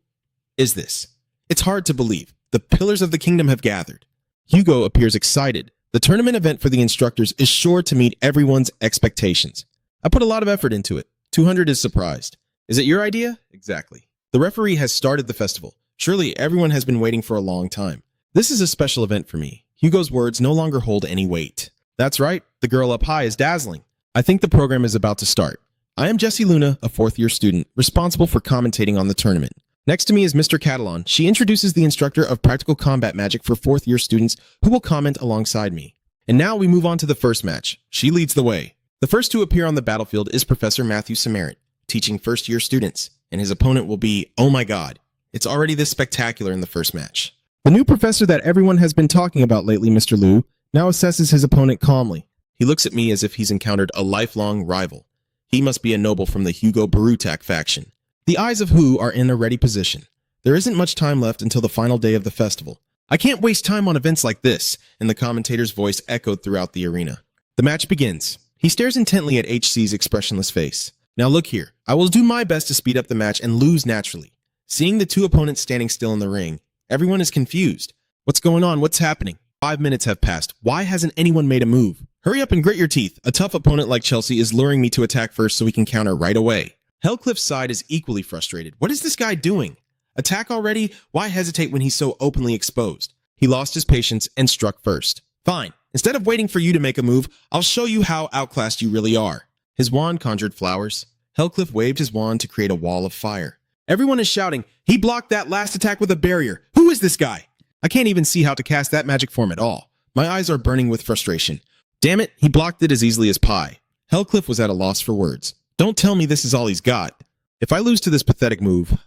Speaker 1: is this? It's hard to believe. The pillars of the kingdom have gathered. Hugo appears excited. The tournament event for the instructors is sure to meet everyone's expectations. I put a lot of effort into it. 200 is surprised. Is it your idea? Exactly. The referee has started the festival. Surely everyone has been waiting for a long time. This is a special event for me. Hugo's words no longer hold any weight. That's right. The girl up high is dazzling. I think the program is about to start. I am Jessie Luna, a 4th-year student, responsible for commentating on the tournament. Next to me is Mr. Catalan. She introduces the instructor of practical combat magic for 4th-year students who will comment alongside me. And now we move on to the first match. She leads the way. The first to appear on the battlefield is Professor Matthew Samarit, teaching first-year students, and his opponent will be, oh my god, it's already this spectacular in the first match. The new professor that everyone has been talking about lately, Mr. Liu, now assesses his opponent calmly. He looks at me as if he's encountered a lifelong rival. He must be a noble from the Hugo Barutak faction. The eyes of Hu are in a ready position. There isn't much time left until the final day of the festival. I can't waste time on events like this, and the commentator's voice echoed throughout the arena. The match begins. He stares intently at HC's expressionless face. Now look here, I will do my best to speed up the match and lose naturally. Seeing the two opponents standing still in the ring, everyone is confused. What's going on? What's happening? 5 minutes have passed. Why hasn't anyone made a move? Hurry up and grit your teeth. A tough opponent like Chelsea is luring me to attack first so we can counter right away. Hellcliff's side is equally frustrated. What is this guy doing? Attack already? Why hesitate when he's so openly exposed? He lost his patience and struck first. Fine. Instead of waiting for you to make a move, I'll show you how outclassed you really are. His wand conjured flowers. Hellcliff waved his wand to create a wall of fire. Everyone is shouting, he blocked that last attack with a barrier. Who is this guy? I can't even see how to cast that magic form at all. My eyes are burning with frustration. Damn it, he blocked it as easily as pie. Hellcliff was at a loss for words. Don't tell me this is all he's got. If I lose to this pathetic move,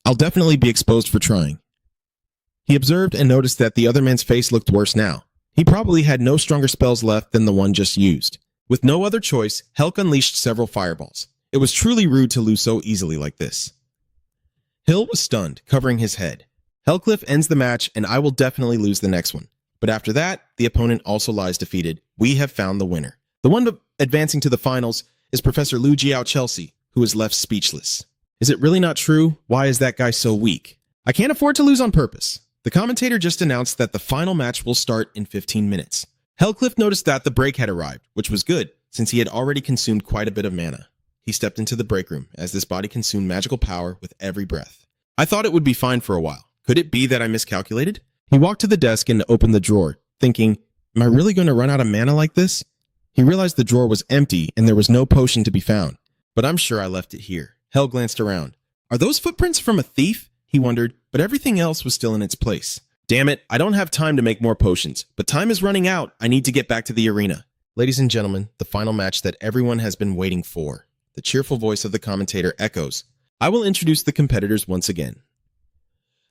Speaker 1: I'll definitely be exposed for trying. He observed and noticed that the other man's face looked worse now. He probably had no stronger spells left than the one just used. With no other choice, Helk unleashed several fireballs. It was truly rude to lose so easily like this. Hill was stunned, covering his head. Hellcliff ends the match, and I will definitely lose the next one. But after that, the opponent also lies defeated. We have found the winner. The one advancing to the finals is Professor Lu Jiao Chelsea, who is left speechless. Is it really not true? Why is that guy so weak? I can't afford to lose on purpose. The commentator just announced that the final match will start in 15 minutes. Hellcliff noticed that the break had arrived, which was good, since he had already consumed quite a bit of mana. He stepped into the break room, as this body consumed magical power with every breath. I thought it would be fine for a while. Could it be that I miscalculated? He walked to the desk and opened the drawer, thinking, am I really going to run out of mana like this? He realized the drawer was empty and there was no potion to be found. But I'm sure I left it here. Hell glanced around. Are those footprints from a thief? He wondered, but everything else was still in its place. Damn it, I don't have time to make more potions, but time is running out. I need to get back to the arena. Ladies and gentlemen, the final match that everyone has been waiting for. The cheerful voice of the commentator echoes. I will introduce the competitors once again.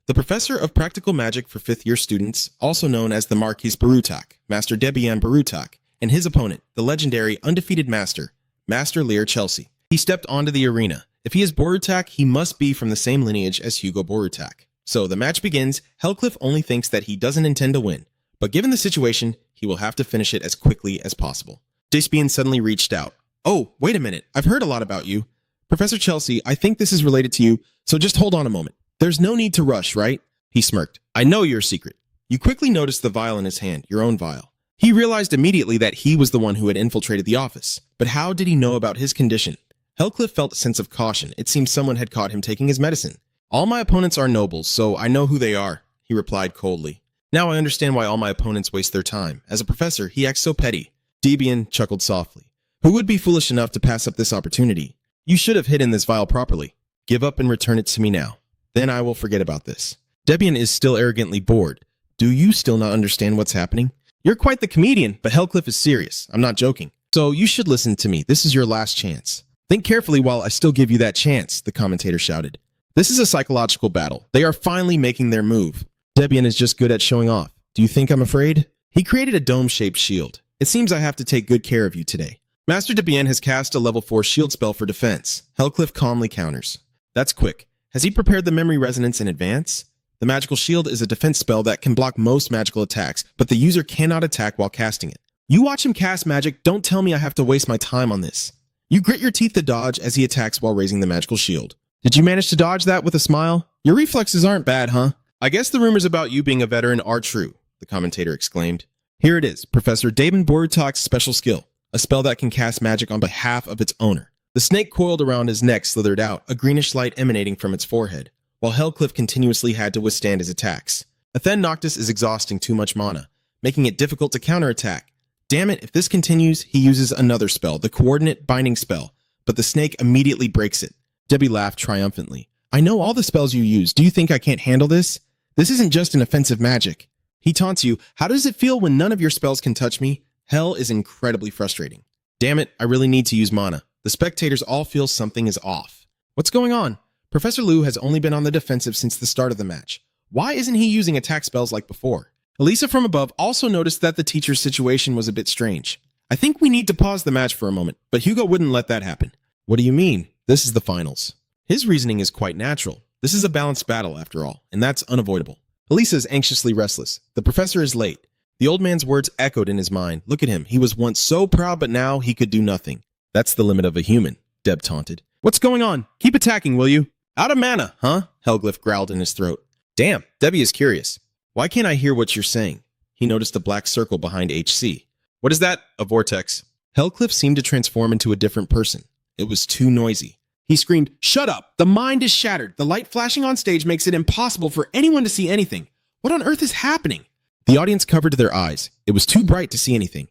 Speaker 1: The Professor of Practical Magic for 5th year students, also known as the Marquis Barutak, Master Debian Barutak, and his opponent, the legendary undefeated Master, Master Lear Chelsea. He stepped onto the arena. If he is Borutak, he must be from the same lineage as Hugo Borutak. So the match begins. Hellcliff only thinks that he doesn't intend to win, but given the situation, he will have to finish it as quickly as possible. Despian suddenly reached out. Oh, wait a minute. I've heard a lot about you. Professor Chelsea, I think this is related to you, so just hold on a moment. There's no need to rush, right? He smirked. I know your secret. You quickly noticed the vial in his hand, your own vial. He realized immediately that he was the one who had infiltrated the office. But how did he know about his condition? Hellcliff felt a sense of caution. It seemed someone had caught him taking his medicine. All my opponents are nobles, so I know who they are, he replied coldly. Now I understand why all my opponents waste their time. As a professor, he acts so petty. Debian chuckled softly. Who would be foolish enough to pass up this opportunity? You should have hidden this vial properly. Give up and return it to me now. Then I will forget about this. Debian is still arrogantly bored. Do you still not understand what's happening? You're quite the comedian, but Hellcliff is serious. I'm not joking. So you should listen to me. This is your last chance. Think carefully while I still give you that chance, the commentator shouted. This is a psychological battle. They are finally making their move. Debian is just good at showing off. Do you think I'm afraid? He created a dome-shaped shield. It seems I have to take good care of you today. Master Debian has cast a level 4 shield spell for defense. Hellcliff calmly counters. That's quick. Has he prepared the memory resonance in advance? The magical shield is a defense spell that can block most magical attacks, but the user cannot attack while casting it. You watch him cast magic, don't tell me I have to waste my time on this. You grit your teeth to dodge as he attacks while raising the magical shield. Did you manage to dodge that with a smile? Your reflexes aren't bad, huh? I guess the rumors about you being a veteran are true, the commentator exclaimed. Here it is, Professor David Borutak's special skill, a spell that can cast magic on behalf of its owner. The snake coiled around his neck slithered out, a greenish light emanating from its forehead, while Hellcliff continuously had to withstand his attacks. Athen Noctis is exhausting too much mana, making it difficult to counterattack. Damn it, if this continues, he uses another spell, the Coordinate Binding spell, but the snake immediately breaks it. Debbie laughed triumphantly. I know all the spells you use. Do you think I can't handle this? This isn't just an offensive magic. He taunts you. How does it feel when none of your spells can touch me? Hell is incredibly frustrating. Damn it, I really need to use mana. The spectators all feel something is off. What's going on? Professor Lu has only been on the defensive since the start of the match. Why isn't he using attack spells like before? Elisa from above also noticed that the teacher's situation was a bit strange. I think we need to pause the match for a moment, but Hugo wouldn't let that happen. What do you mean? This is the finals. His reasoning is quite natural. This is a balanced battle after all, and that's unavoidable. Elisa is anxiously restless. The professor is late. The old man's words echoed in his mind. Look at him. He was once so proud, but now he could do nothing. That's the limit of a human, Deb taunted. What's going on? Keep attacking, will you? Out of mana, huh? Hellglyph growled in his throat. Damn, Debbie is curious. Why can't I hear what you're saying? He noticed a black circle behind HC. What is that? A vortex. Hellcliff seemed to transform into a different person. It was too noisy. He screamed, "Shut up! The mind is shattered. The light flashing on stage makes it impossible for anyone to see anything. What on earth is happening?" The audience covered their eyes. It was too bright to see anything.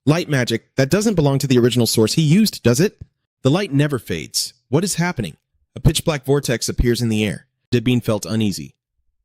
Speaker 1: Light magic, that doesn't belong to the original source he used, does it? The light never fades. What is happening? A pitch-black vortex appears in the air. Devine felt uneasy.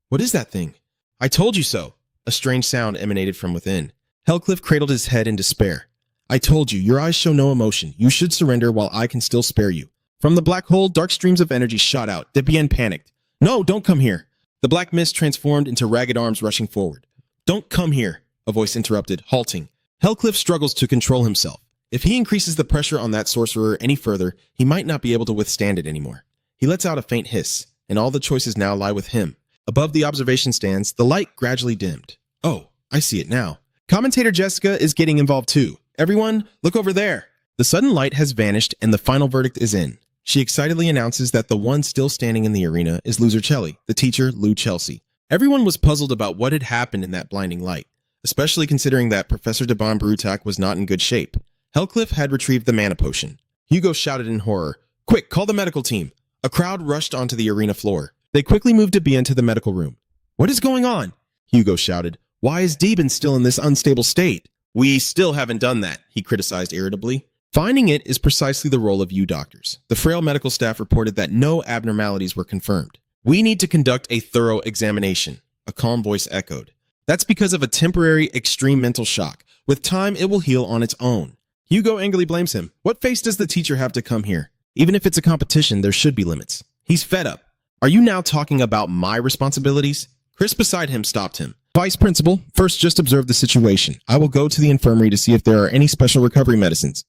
Speaker 1: What is that thing? I told you so. A strange sound emanated from within. Hellcliff cradled his head in despair. I told you, your eyes show no emotion. You should surrender while I can still spare you. From the black hole, dark streams of energy shot out. Devine panicked. No, don't come here. The black mist transformed into ragged arms rushing forward. Don't come here, a voice interrupted, halting. Hellcliff struggles to control himself. If he increases the pressure on that sorcerer any further, he might not be able to withstand it anymore. He lets out a faint hiss, and all the choices now lie with him. Above the observation stands, the light gradually dimmed. Oh, I see it now. Commentator Jessica is getting involved too. Everyone, look over there. The sudden light has vanished and the final verdict is in. She excitedly announces that the one still standing in the arena is Loser Chelly, the teacher, Lou Chelsea. Everyone was puzzled about what had happened in that blinding light, especially considering that Professor de Bon Brutak was not in good shape. Hellcliff had retrieved the mana potion. Hugo shouted in horror, Quick, call the medical team. A crowd rushed onto the arena floor. They quickly moved Devine to the medical room. What is going on? Hugo shouted. Why is Devine still in this unstable state? We still haven't done that, he criticized irritably. Finding it is precisely the role of you doctors. The frail medical staff reported that no abnormalities were confirmed. We need to conduct a thorough examination, a calm voice echoed. That's because of a temporary extreme mental shock. With time, it will heal on its own. Hugo angrily blames him. What face does the teacher have to come here? Even if it's a competition, there should be limits. He's fed up. Are you now talking about my responsibilities? Chris beside him stopped him. Vice Principal, first just observe the situation. I will go to the infirmary to see if there are any special recovery medicines.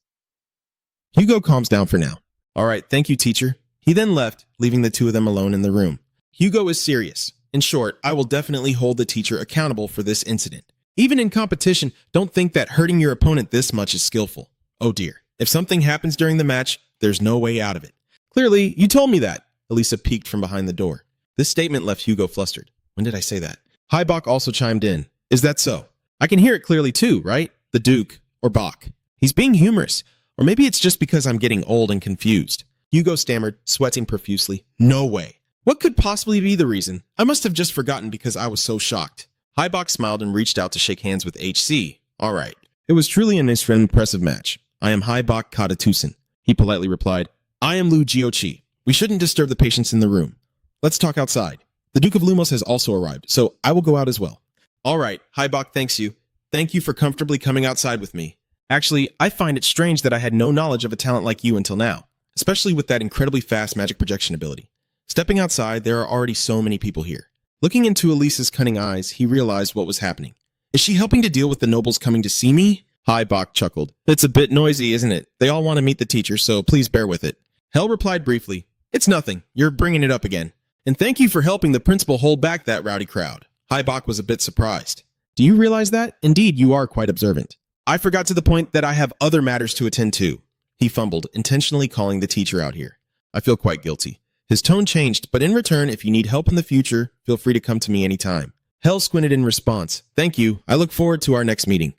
Speaker 1: Hugo calms down for now. All right, thank you, teacher. He then left, leaving the two of them alone in the room. Hugo is serious. In short, I will definitely hold the teacher accountable for this incident. Even in competition, don't think that hurting your opponent this much is skillful. Oh dear. If something happens during the match, there's no way out of it. Clearly, you told me that. Elisa peeked from behind the door. This statement left Hugo flustered. When did I say that? Heibach also chimed in. Is that so? I can hear it clearly too, right? The Duke, or Bach. He's being humorous. Or maybe it's just because I'm getting old and confused. Hugo stammered, sweating profusely. No way. What could possibly be the reason? I must have just forgotten because I was so shocked. Heibach smiled and reached out to shake hands with HC. All right. It was truly an impressive match. I am Heibach Kadatusen. He politely replied. I am Lu Jiochi. We shouldn't disturb the patients in the room. Let's talk outside. The Duke of Lumos has also arrived, so I will go out as well. All right. Heibach thanks you. Thank you for comfortably coming outside with me. Actually, I find it strange that I had no knowledge of a talent like you until now, especially with that incredibly fast magic projection ability. Stepping outside, there are already so many people here. Looking into Elisa's cunning eyes, he realized what was happening. Is she helping to deal with the nobles coming to see me? Heibach chuckled. It's a bit noisy, isn't it? They all want to meet the teacher, so please bear with it. Hell replied briefly. It's nothing. You're bringing it up again. And thank you for helping the principal hold back that rowdy crowd. Heibach was a bit surprised. Do you realize that? Indeed, you are quite observant. I forgot to the point that I have other matters to attend to. He fumbled, intentionally calling the teacher out here. I feel quite guilty. His tone changed, but in return, if you need help in the future, feel free to come to me anytime. Hell squinted in response. Thank you. I look forward to our next meeting.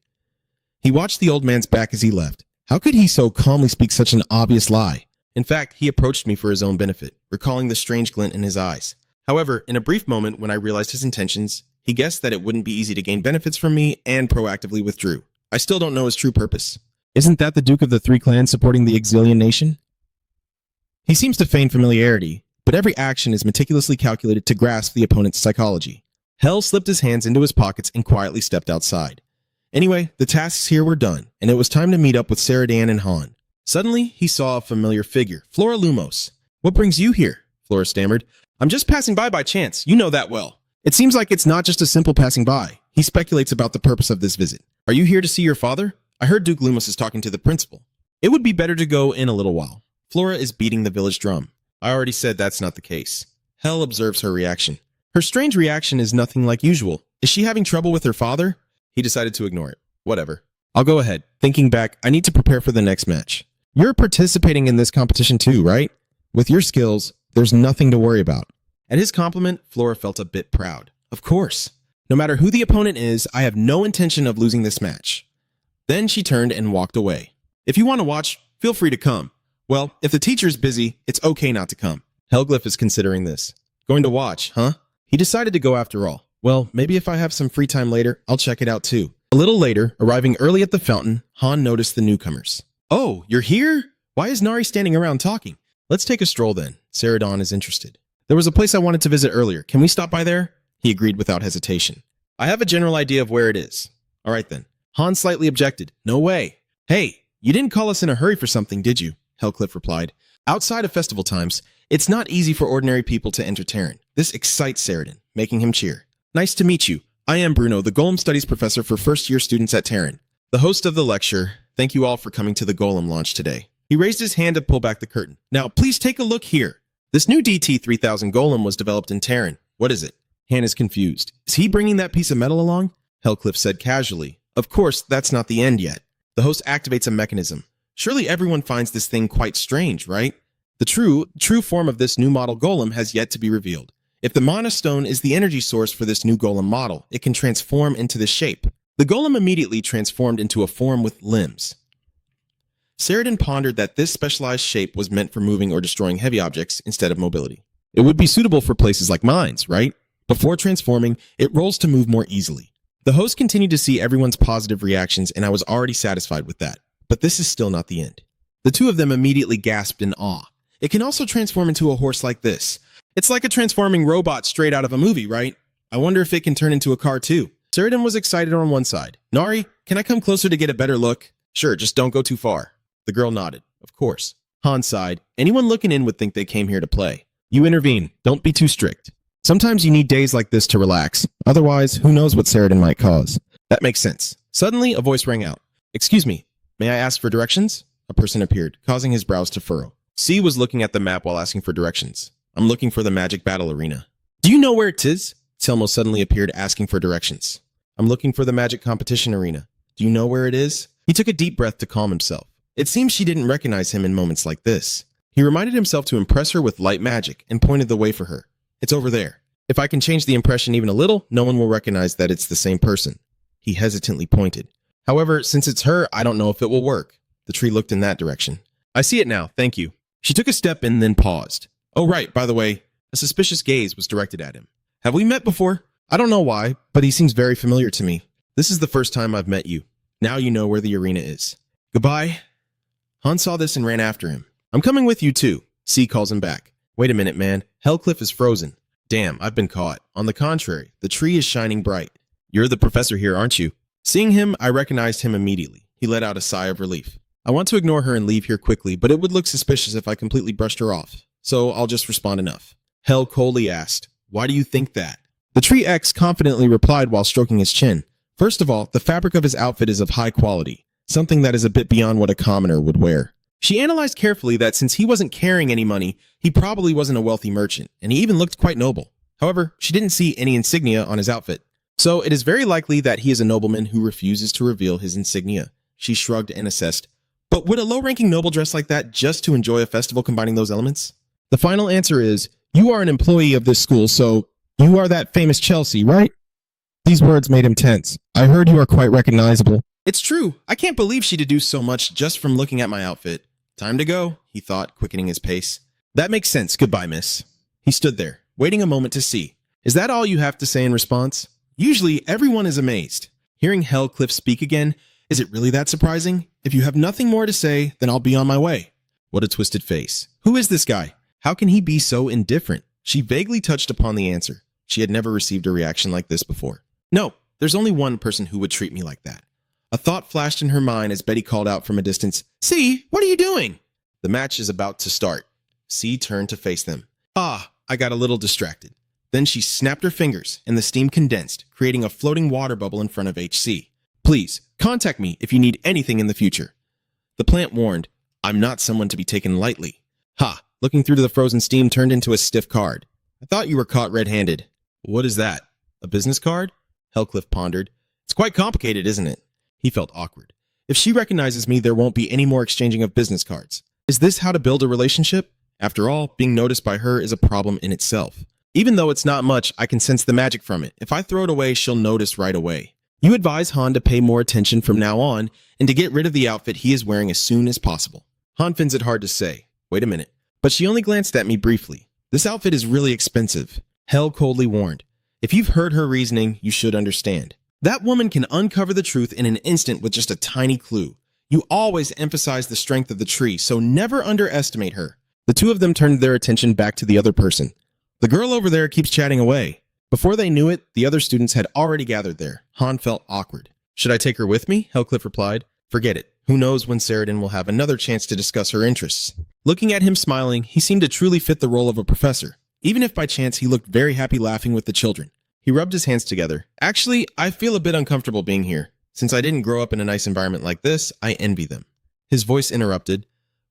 Speaker 1: He watched the old man's back as he left. How could he so calmly speak such an obvious lie? In fact, he approached me for his own benefit, recalling the strange glint in his eyes. However, in a brief moment when I realized his intentions, he guessed that it wouldn't be easy to gain benefits from me and proactively withdrew. I still don't know his true purpose. Isn't that the Duke of the Three Clans supporting the Exilian nation? He seems to feign familiarity, but every action is meticulously calculated to grasp the opponent's psychology. Hell slipped his hands into his pockets and quietly stepped outside. Anyway, the tasks here were done, and it was time to meet up with Saradan and Han. Suddenly, he saw a familiar figure, Flora Lumos. What brings you here? Flora stammered. I'm just passing by chance. You know that well. It seems like it's not just a simple passing by. He speculates about the purpose of this visit. Are you here to see your father? I heard Duke Lumos is talking to the principal. It would be better to go in a little while. Flora is beating the village drum. I already said that's not the case. Hell observes her reaction. Her strange reaction is nothing like usual. Is she having trouble with her father? He decided to ignore it. Whatever. I'll go ahead. Thinking back, I need to prepare for the next match. You're participating in this competition too, right? With your skills, there's nothing to worry about. At his compliment, Flora felt a bit proud. Of course. No matter who the opponent is, I have no intention of losing this match. Then she turned and walked away. If you want to watch, feel free to come. Well, if the teacher's busy, it's okay not to come. Hellglyph is considering this. Going to watch, huh? He decided to go after all. Well, maybe if I have some free time later, I'll check it out too. A little later, arriving early at the fountain, Han noticed the newcomers. Oh, you're here? Why is Nari standing around talking? Let's take a stroll then. Saradon is interested. There was a place I wanted to visit earlier. Can we stop by there? He agreed without hesitation. I have a general idea of where it is. All right then. Han slightly objected. No way. Hey, you didn't call us in a hurry for something, did you? Hellclyff replied. Outside of festival times, it's not easy for ordinary people to enter Terran. This excites Saradon, making him cheer. Nice to meet you. I am Bruno, the Golem Studies professor for first-year students at Terran. The host of the lecture. Thank you all for coming to the Golem launch today. He raised his hand to pull back the curtain. Now, please take a look here. This new DT-3000 Golem was developed in Terran. What is it? Han is confused. Is he bringing that piece of metal along? Hellclyff said casually. Of course, that's not the end yet. The host activates a mechanism. Surely everyone finds this thing quite strange, right? The true form of this new model golem has yet to be revealed. If the Mana Stone is the energy source for this new golem model, it can transform into this shape. The golem immediately transformed into a form with limbs. Saradon pondered that this specialized shape was meant for moving or destroying heavy objects instead of mobility. It would be suitable for places like mines, right? Before transforming, it rolls to move more easily. The host continued to see everyone's positive reactions, and I was already satisfied with that. But this is still not the end. The two of them immediately gasped in awe. It can also transform into a horse like this. It's like a transforming robot straight out of a movie, right? I wonder if it can turn into a car too. Saradon was excited on one side. Nari, can I come closer to get a better look? Sure, just don't go too far. The girl nodded. Of course. Han sighed. Anyone looking in would think they came here to play. You intervene. Don't be too strict. Sometimes you need days like this to relax. Otherwise, who knows what Saradon might cause. That makes sense. Suddenly, a voice rang out. Excuse me, may I ask for directions? A person appeared, causing his brows to furrow. C was looking at the map while asking for directions. I'm looking for the magic battle arena. Do you know where it is? Telmo suddenly appeared, asking for directions. I'm looking for the magic competition arena. Do you know where it is? He took a deep breath to calm himself. It seems she didn't recognize him in moments like this. He reminded himself to impress her with light magic and pointed the way for her. It's over there. If I can change the impression even a little, no one will recognize that it's the same person. He hesitantly pointed. However, since it's her, I don't know if it will work. The tree looked in that direction. I see it now, thank you. She took a step and then paused. Oh right, by the way, a suspicious gaze was directed at him. Have we met before? I don't know why, but he seems very familiar to me. This is the first time I've met you. Now you know where the arena is. Goodbye. Han saw this and ran after him. I'm coming with you too. C calls him back. Wait a minute, man. Hellclyff is frozen. Damn, I've been caught. On the contrary, the tree is shining bright. You're the professor here, aren't you? Seeing him, I recognized him immediately. He let out a sigh of relief. I want to ignore her and leave here quickly, but it would look suspicious if I completely brushed her off. So I'll just respond enough. Hell coldly asked, why do you think that? The tree X confidently replied while stroking his chin. First of all, the fabric of his outfit is of high quality, something that is a bit beyond what a commoner would wear. She analyzed carefully that since he wasn't carrying any money, he probably wasn't a wealthy merchant, and he even looked quite noble. However, she didn't see any insignia on his outfit. So it is very likely that he is a nobleman who refuses to reveal his insignia. She shrugged and assessed. But would a low-ranking noble dress like that just to enjoy a festival combining those elements? The final answer is, you are an employee of this school, so you are that famous Chelsea, right? These words made him tense. I heard you are quite recognizable. It's true. I can't believe she deduced so much just from looking at my outfit. Time to go, he thought, quickening his pace. That makes sense. Goodbye, miss. He stood there, waiting a moment to see. Is that all you have to say in response? Usually, everyone is amazed. Hearing Hellclyff speak again, is it really that surprising? If you have nothing more to say, then I'll be on my way. What a twisted face. Who is this guy? How can he be so indifferent? She vaguely touched upon the answer. She had never received a reaction like this before. No, there's only one person who would treat me like that. A thought flashed in her mind as Betty called out from a distance, C, what are you doing? The match is about to start. C turned to face them. Ah, I got a little distracted. Then she snapped her fingers and the steam condensed, creating a floating water bubble in front of HC. Please, contact me if you need anything in the future. The plant warned, I'm not someone to be taken lightly. Ha, looking through to the frozen steam turned into a stiff card. I thought you were caught red-handed. What is that? A business card? Hellclyff pondered. It's quite complicated, isn't it? He felt awkward. If she recognizes me, there won't be any more exchanging of business cards. Is this how to build a relationship? After all, being noticed by her is a problem in itself. Even though it's not much, I can sense the magic from it. If I throw it away, she'll notice right away. You advise Han to pay more attention from now on and to get rid of the outfit he is wearing as soon as possible. Han finds it hard to say. Wait a minute. But she only glanced at me briefly. This outfit is really expensive. Hell coldly warned. If you've heard her reasoning, you should understand. That woman can uncover the truth in an instant with just a tiny clue. You always emphasize the strength of the tree, so never underestimate her. The two of them turned their attention back to the other person. The girl over there keeps chatting away. Before they knew it, the other students had already gathered there. Han felt awkward. Should I take her with me? Hellcliff replied. Forget it. Who knows when Saradin will have another chance to discuss her interests. Looking at him smiling, he seemed to truly fit the role of a professor. Even if by chance he looked very happy laughing with the children. He rubbed his hands together. Actually, I feel a bit uncomfortable being here. Since I didn't grow up in a nice environment like this, I envy them. His voice interrupted.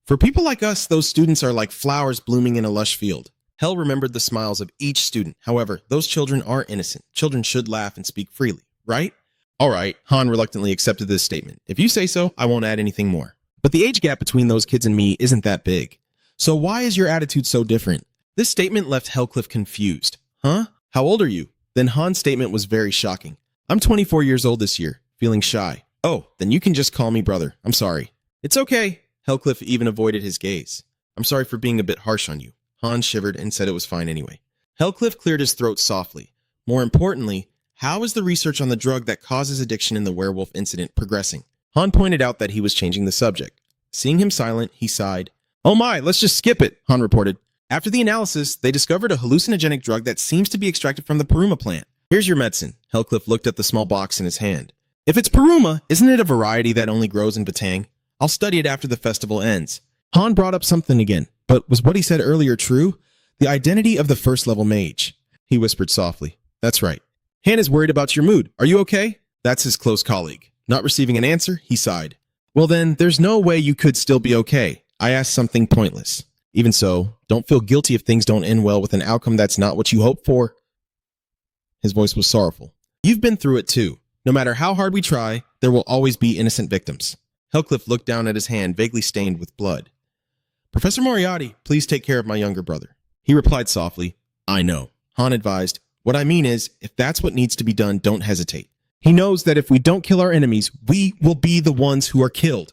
Speaker 1: For people like us, those students are like flowers blooming in a lush field. Hell remembered the smiles of each student. However, those children are innocent. Children should laugh and speak freely, right? All right, Han reluctantly accepted this statement. If you say so, I won't add anything more. But the age gap between those kids and me isn't that big. So why is your attitude so different? This statement left Hellcliff confused. Huh? How old are you? Then Han's statement was very shocking. I'm 24 years old this year, feeling shy. Oh, then you can just call me brother. I'm sorry. It's okay. Hellcliff even avoided his gaze. I'm sorry for being a bit harsh on you. Han shivered and said it was fine anyway. Hellcliff cleared his throat softly. More importantly, how is the research on the drug that causes addiction in the werewolf incident progressing? Han pointed out that he was changing the subject. Seeing him silent, he sighed. Oh my, let's just skip it, Han reported. After the analysis, they discovered a hallucinogenic drug that seems to be extracted from the Paruma plant. Here's your medicine. Hellcliff looked at the small box in his hand. If it's Paruma, isn't it a variety that only grows in Batang? I'll study it after the festival ends. Han brought up something again, but was what he said earlier true? The identity of the first-level mage. He whispered softly. That's right. Han is worried about your mood. Are you okay? That's his close colleague. Not receiving an answer, he sighed. Well then, there's no way you could still be okay. I asked something pointless. Even so, don't feel guilty if things don't end well with an outcome that's not what you hoped for. His voice was sorrowful. You've been through it too. No matter how hard we try, there will always be innocent victims. Hellcliff looked down at his hand, vaguely stained with blood. Professor Moriarty, please take care of my younger brother. He replied softly, I know. Han advised, what I mean is, if that's what needs to be done, don't hesitate. He knows that if we don't kill our enemies, we will be the ones who are killed.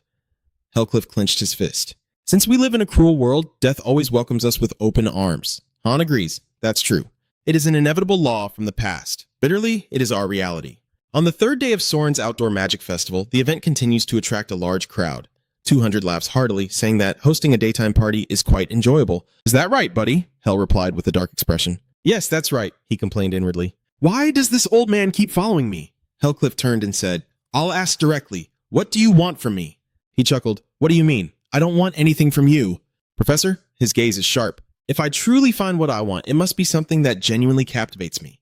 Speaker 1: Hellcliff clenched his fist. Since we live in a cruel world, death always welcomes us with open arms. Han agrees. That's true. It is an inevitable law from the past. Bitterly, it is our reality. On the third day of Soren's Outdoor Magic Festival, the event continues to attract a large crowd. 200 laughs heartily, saying that hosting a daytime party is quite enjoyable. Is that right, buddy? Hell replied with a dark expression. Yes, that's right, he complained inwardly. Why does this old man keep following me? Hellcliff turned and said, I'll ask directly. What do you want from me? He chuckled. What do you mean? I don't want anything from you. Professor, his gaze is sharp. If I truly find what I want, it must be something that genuinely captivates me.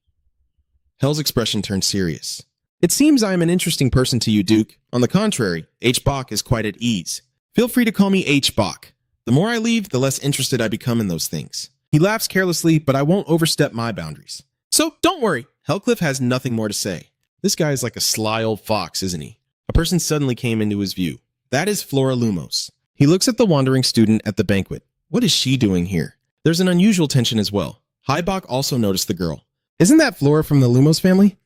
Speaker 1: Hell's expression turned serious. It seems I am an interesting person to you, Duke. On the contrary, H. Bach is quite at ease. Feel free to call me H. Bach. The more I leave, the less interested I become in those things. He laughs carelessly, but I won't overstep my boundaries. So, don't worry. Hellcliff has nothing more to say. This guy is like a sly old fox, isn't he? A person suddenly came into his view. That is Flora Lumos. He looks at the wandering student at the banquet. What is she doing here? There's an unusual tension as well. Bach also noticed the girl. Isn't that Flora from the Lumos family?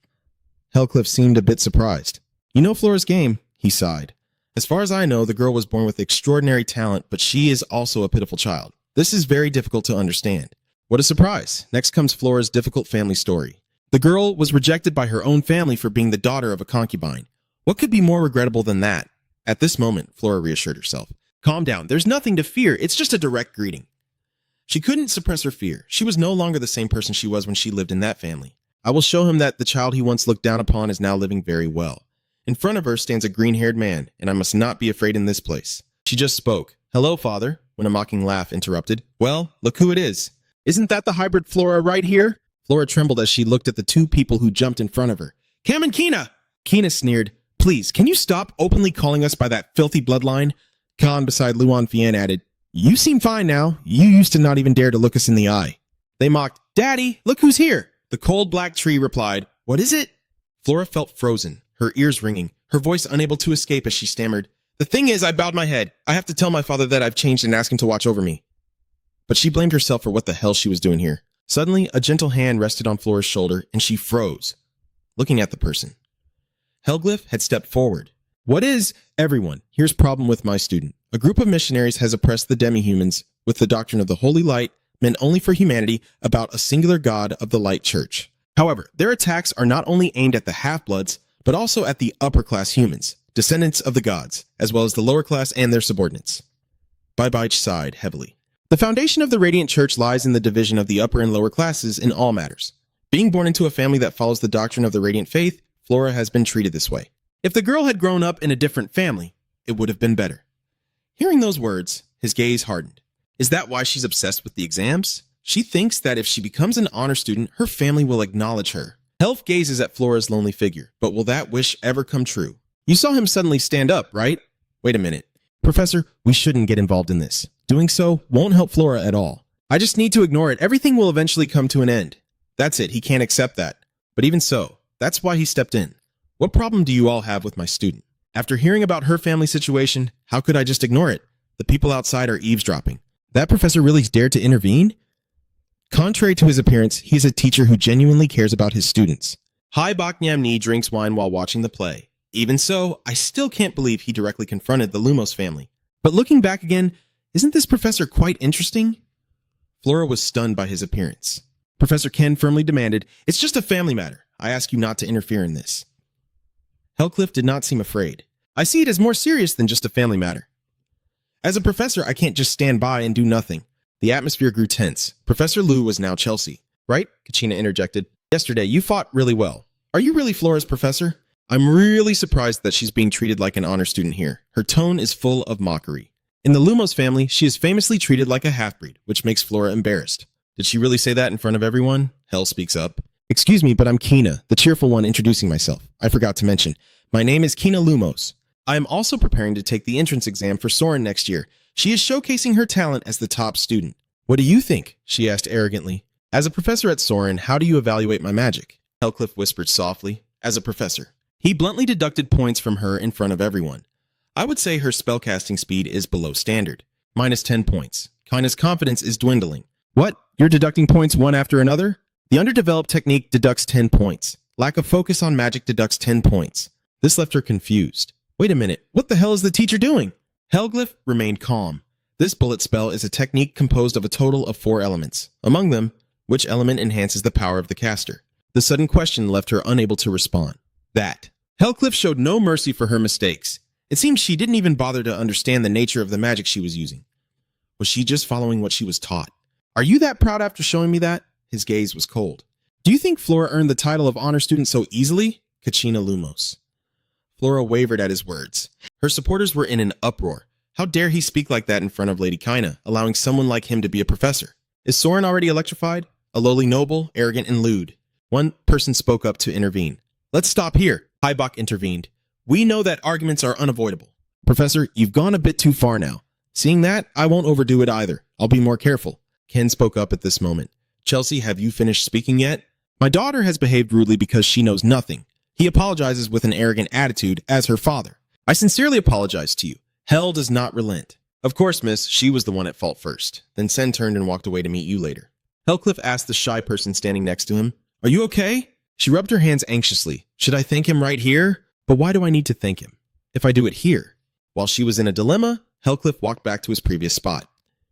Speaker 1: Hellcliff seemed a bit surprised. You know Flora's game, he sighed. As far as I know, the girl was born with extraordinary talent, but she is also a pitiful child. This is very difficult to understand. What a surprise. Next comes Flora's difficult family story. The girl was rejected by her own family for being the daughter of a concubine. What could be more regrettable than that? At this moment, Flora reassured herself. Calm down. There's nothing to fear. It's just a direct greeting. She couldn't suppress her fear. She was no longer the same person she was when she lived in that family. I will show him that the child he once looked down upon is now living very well. In front of her stands a green-haired man, and I must not be afraid in this place. She just spoke. Hello, father, when a mocking laugh interrupted. Well, look who it is. Isn't that the hybrid Flora right here? Flora trembled as she looked at the two people who jumped in front of her. Cam and Kina! Kina sneered. Please, can you stop openly calling us by that filthy bloodline? Khan beside Luan Fian added, You seem fine now. You used to not even dare to look us in the eye. They mocked, Daddy, look who's here. The cold black tree replied, What is it? Flora felt frozen, her ears ringing, her voice unable to escape as she stammered, The thing is, I bowed my head. I have to tell my father that I've changed and ask him to watch over me. But she blamed herself for what the hell she was doing here. Suddenly, a gentle hand rested on Flora's shoulder, and she froze, looking at the person. Hellcliff had stepped forward. What is, everyone, here's problem with my student. A group of missionaries has oppressed the demi-humans with the doctrine of the holy light meant only for humanity about a singular God of the light church. However, their attacks are not only aimed at the half-bloods, but also at the upper-class humans, descendants of the gods, as well as the lower class and their subordinates. Bye-bye sighed heavily. The foundation of the Radiant Church lies in the division of the upper and lower classes in all matters. Being born into a family that follows the doctrine of the Radiant Faith, Flora has been treated this way. If the girl had grown up in a different family, it would have been better. Hearing those words, his gaze hardened. Is that why she's obsessed with the exams? She thinks that if she becomes an honor student, her family will acknowledge her. Helf gazes at Flora's lonely figure, but will that wish ever come true? You saw him suddenly stand up, right? Wait a minute. Professor, we shouldn't get involved in this. Doing so won't help Flora at all. I just need to ignore it. Everything will eventually come to an end. That's it. He can't accept that. But even so, that's why he stepped in. What problem do you all have with my student? After hearing about her family situation, how could I just ignore it? The people outside are eavesdropping. That professor really dared to intervene? Contrary to his appearance, he is a teacher who genuinely cares about his students. Hai Bak Nyam Ni drinks wine while watching the play. Even so, I still can't believe he directly confronted the Lumos family. But looking back again, isn't this professor quite interesting? Flora was stunned by his appearance. Professor Ken firmly demanded, "It's just a family matter. I ask you not to interfere in this." Hellcliff did not seem afraid. I see it as more serious than just a family matter. As a professor, I can't just stand by and do nothing. The atmosphere grew tense. Professor Liu was now Chelsea. Right? Kachina interjected. Yesterday, you fought really well. Are you really Flora's professor? I'm really surprised that she's being treated like an honor student here. Her tone is full of mockery. In the Lumos family, she is famously treated like a half-breed, which makes Flora embarrassed. Did she really say that in front of everyone? Hell speaks up. Excuse me, but I'm Kina, the cheerful one introducing myself. I forgot to mention. My name is Kina Lumos. I am also preparing to take the entrance exam for Soren next year. She is showcasing her talent as the top student. What do you think? She asked arrogantly. As a professor at Soren, how do you evaluate my magic? Hellcliff whispered softly. As a professor. He bluntly deducted points from her in front of everyone. I would say her spellcasting speed is below standard. Minus 10 points. Kina's confidence is dwindling. What? You're deducting points one after another? The underdeveloped technique deducts 10 points. Lack of focus on magic deducts 10 points. This left her confused. Wait a minute, what the hell is the teacher doing? Hellglyph remained calm. This bullet spell is a technique composed of a total of 4 elements. Among them, which element enhances the power of the caster? The sudden question left her unable to respond. That. Hellcliff showed no mercy for her mistakes. It seems she didn't even bother to understand the nature of the magic she was using. Was she just following what she was taught? Are you that proud after showing me that? His gaze was cold. Do you think Flora earned the title of honor student so easily? Kachina Lumos. Flora wavered at his words. Her supporters were in an uproar. How dare he speak like that in front of Lady Kina, allowing someone like him to be a professor? Is Soren already electrified? A lowly noble, arrogant, and lewd. One person spoke up to intervene. Let's stop here. Haibach intervened. We know that arguments are unavoidable. Professor, you've gone a bit too far now. Seeing that, I won't overdo it either. I'll be more careful. Ken spoke up at this moment. Chelsea, have you finished speaking yet? My daughter has behaved rudely because she knows nothing. He apologizes with an arrogant attitude as her father. I sincerely apologize to you. Hell does not relent. Of course, miss, she was the one at fault first. Then Sen turned and walked away to meet you later. Hellcliff asked the shy person standing next to him, Are you okay? She rubbed her hands anxiously. Should I thank him right here? But why do I need to thank him? If I do it here? While she was in a dilemma, Hellcliff walked back to his previous spot.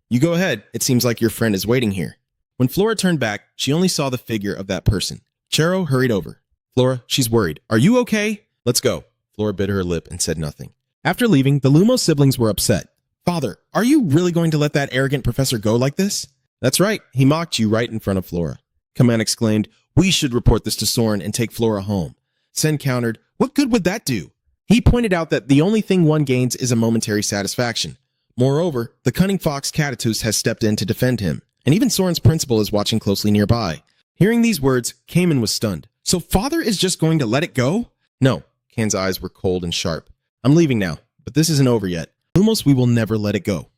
Speaker 1: You go ahead. It seems like your friend is waiting here. When Flora turned back, she only saw the figure of that person. Chero hurried over. Flora, she's worried. Are you okay? Let's go. Flora bit her lip and said nothing. After leaving, the Lumos siblings were upset. Father, are you really going to let that arrogant professor go like this? That's right. He mocked you right in front of Flora. Kaman exclaimed, We should report this to Soren and take Flora home. Sen countered, What good would that do? He pointed out that the only thing one gains is a momentary satisfaction. Moreover, the cunning fox Catatus has stepped in to defend him, and even Soren's principal is watching closely nearby. Hearing these words, Kamen was stunned. So father is just going to let it go? No. Kan's eyes were cold and sharp. I'm leaving now, but this isn't over yet. Lumos, we will never let it go.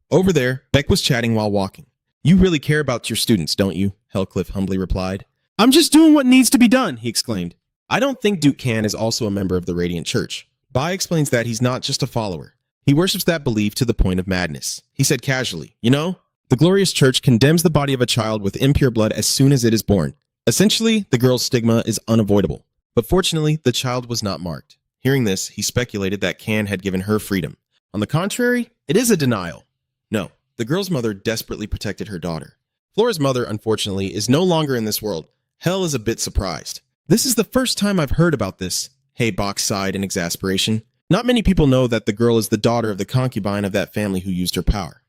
Speaker 1: Over there, Beck was chatting while walking. You really care about your students, don't you? Hellcliff humbly replied. I'm just doing what needs to be done, he exclaimed. I don't think Duke Kan is also a member of the Radiant Church. Bai explains that he's not just a follower. He worships that belief to the point of madness. He said casually, You know, the glorious church condemns the body of a child with impure blood as soon as it is born. Essentially, the girl's stigma is unavoidable. But fortunately, the child was not marked. Hearing this, he speculated that Kan had given her freedom. On the contrary, it is a denial. No, the girl's mother desperately protected her daughter. Flora's mother, unfortunately, is no longer in this world. Hell is a bit surprised. This is the first time I've heard about this. Haybox sighed in exasperation. Not many people know that the girl is the daughter of the concubine of that family who used her power.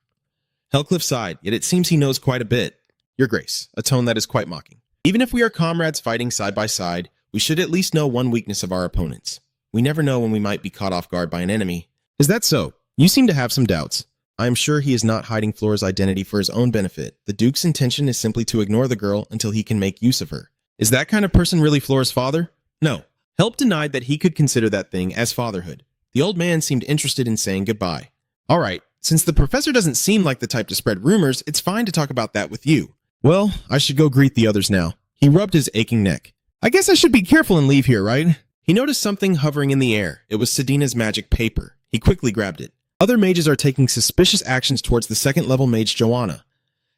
Speaker 1: Hellcliff sighed, yet it seems he knows quite a bit. Your Grace, a tone that is quite mocking. Even if we are comrades fighting side by side, we should at least know one weakness of our opponents. We never know when we might be caught off guard by an enemy. Is that so? You seem to have some doubts. I am sure he is not hiding Flora's identity for his own benefit. The Duke's intention is simply to ignore the girl until he can make use of her. Is that kind of person really Flora's father? No. Help denied that he could consider that thing as fatherhood. The old man seemed interested in saying goodbye. All right, since the professor doesn't seem like the type to spread rumors, it's fine to talk about that with you. Well, I should go greet the others now. He rubbed his aching neck. I guess I should be careful and leave here, right? He noticed something hovering in the air. It was Sedina's magic paper. He quickly grabbed it. Other mages are taking suspicious actions towards the second-level mage Joanna.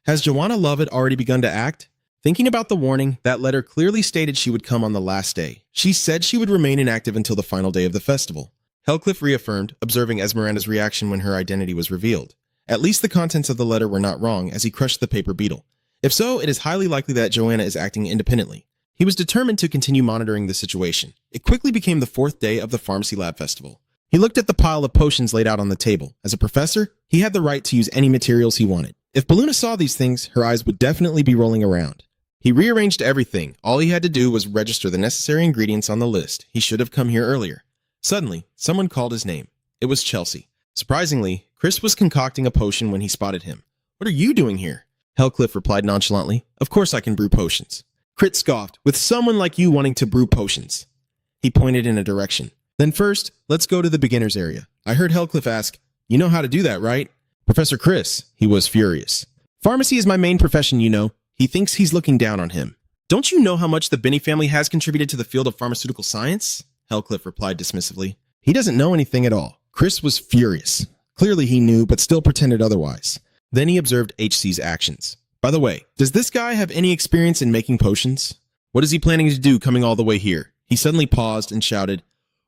Speaker 1: Has Joanna Lovett already begun to act? Thinking about the warning, that letter clearly stated she would come on the last day. She said she would remain inactive until the final day of the festival. Hellcliff reaffirmed, observing Esmeranda's reaction when her identity was revealed. At least the contents of the letter were not wrong as he crushed the paper beetle. If so, it is highly likely that Joanna is acting independently. He was determined to continue monitoring the situation. It quickly became the 4th day of the Pharmacy Lab Festival. He looked at the pile of potions laid out on the table. As a professor, he had the right to use any materials he wanted. If Belluna saw these things, her eyes would definitely be rolling around. He rearranged everything. All he had to do was register the necessary ingredients on the list. He should have come here earlier. Suddenly, someone called his name. It was Chelsea. Surprisingly, Chris was concocting a potion when he spotted him. What are you doing here? Hellcliff replied nonchalantly. Of course I can brew potions. Crit scoffed, with someone like you wanting to brew potions. He pointed in a direction. Then first, let's go to the beginner's area. I heard Hellcliff ask, you know how to do that, right? Professor Chris, he was furious. Pharmacy is my main profession, you know. He thinks he's looking down on him. Don't you know how much the Benny family has contributed to the field of pharmaceutical science? Hellcliff replied dismissively. He doesn't know anything at all. Chris was furious. Clearly he knew, but still pretended otherwise. Then he observed HC's actions. By the way, does this guy have any experience in making potions? What is he planning to do coming all the way here? He suddenly paused and shouted,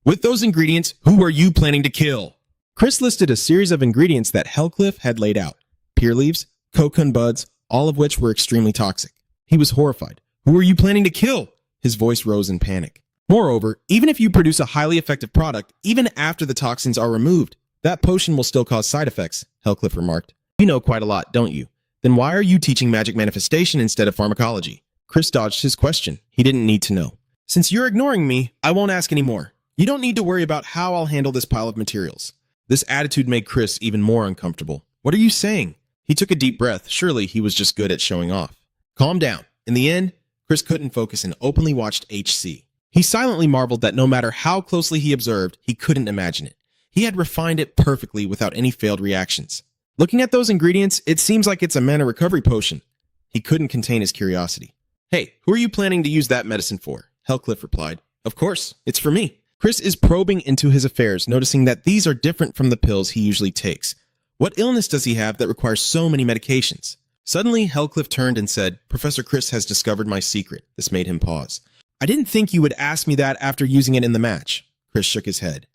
Speaker 1: with those ingredients, who are you planning to kill? Chris listed a series of ingredients that Hellcliff had laid out. Pear leaves, cocoon buds, all of which were extremely toxic. He was horrified. Who are you planning to kill? His voice rose in panic. Moreover, even if you produce a highly effective product, even after the toxins are removed, that potion will still cause side effects, Hellcliff remarked. You know quite a lot, don't you? Then why are you teaching magic manifestation instead of pharmacology? Chris dodged his question. He didn't need to know. Since you're ignoring me, I won't ask any more. You don't need to worry about how I'll handle this pile of materials. This attitude made Chris even more uncomfortable. What are you saying? He took a deep breath. Surely he was just good at showing off. Calm down. In the end, Chris couldn't focus and openly watched HC. He silently marveled that no matter how closely he observed, he couldn't imagine it. He had refined it perfectly without any failed reactions. Looking at those ingredients, it seems like it's a mana recovery potion. He couldn't contain his curiosity. Hey, who are you planning to use that medicine for? Hellcliff replied. Of course, it's for me. Chris is probing into his affairs, noticing that these are different from the pills he usually takes. What illness does he have that requires so many medications? Suddenly, Hellcliff turned and said, Professor Chris has discovered my secret. This made him pause. I didn't think you would ask me that after using it in the match. Chris shook his head.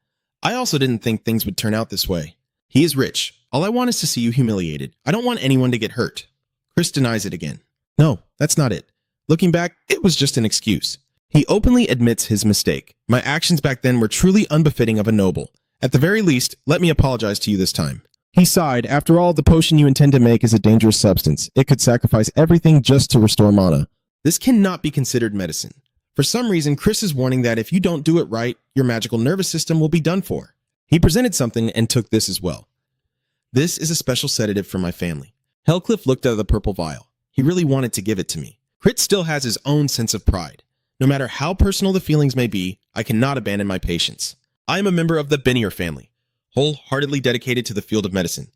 Speaker 1: I also didn't think things would turn out this way. He is rich. All I want is to see you humiliated. I don't want anyone to get hurt. Chris denies it again. No, that's not it. Looking back, it was just an excuse. He openly admits his mistake. My actions back then were truly unbefitting of a noble. At the very least, let me apologize to you this time. He sighed. After all, the potion you intend to make is a dangerous substance. It could sacrifice everything just to restore mana. This cannot be considered medicine. For some reason, Chris is warning that if you don't do it right, your magical nervous system will be done for. He presented something and took this as well. This is a special sedative for my family. Hellcliff looked at the purple vial. He really wanted to give it to me. Crit still has his own sense of pride. No matter how personal the feelings may be, I cannot abandon my patients. I am a member of the Bennier family, wholeheartedly dedicated to the field of medicine.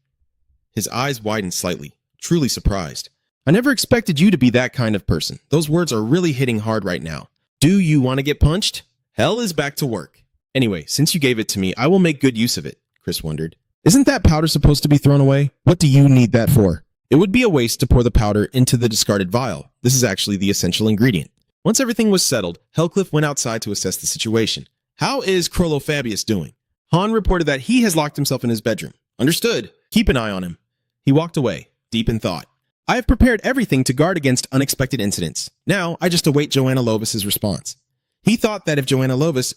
Speaker 1: His eyes widened slightly, truly surprised. I never expected you to be that kind of person. Those words are really hitting hard right now. Do you want to get punched? Hell is back to work. Anyway, since you gave it to me, I will make good use of it, Chris wondered. Isn't that powder supposed to be thrown away? What do you need that for? It would be a waste to pour the powder into the discarded vial. This is actually the essential ingredient. Once everything was settled, Hellcliff went outside to assess the situation. How is Crollo Fabius doing? Han reported that he has locked himself in his bedroom. Understood. Keep an eye on him. He walked away, deep in thought. I have prepared everything to guard against unexpected incidents. Now, I just await Joanna Lovis's response. He thought that if Joanna Lovis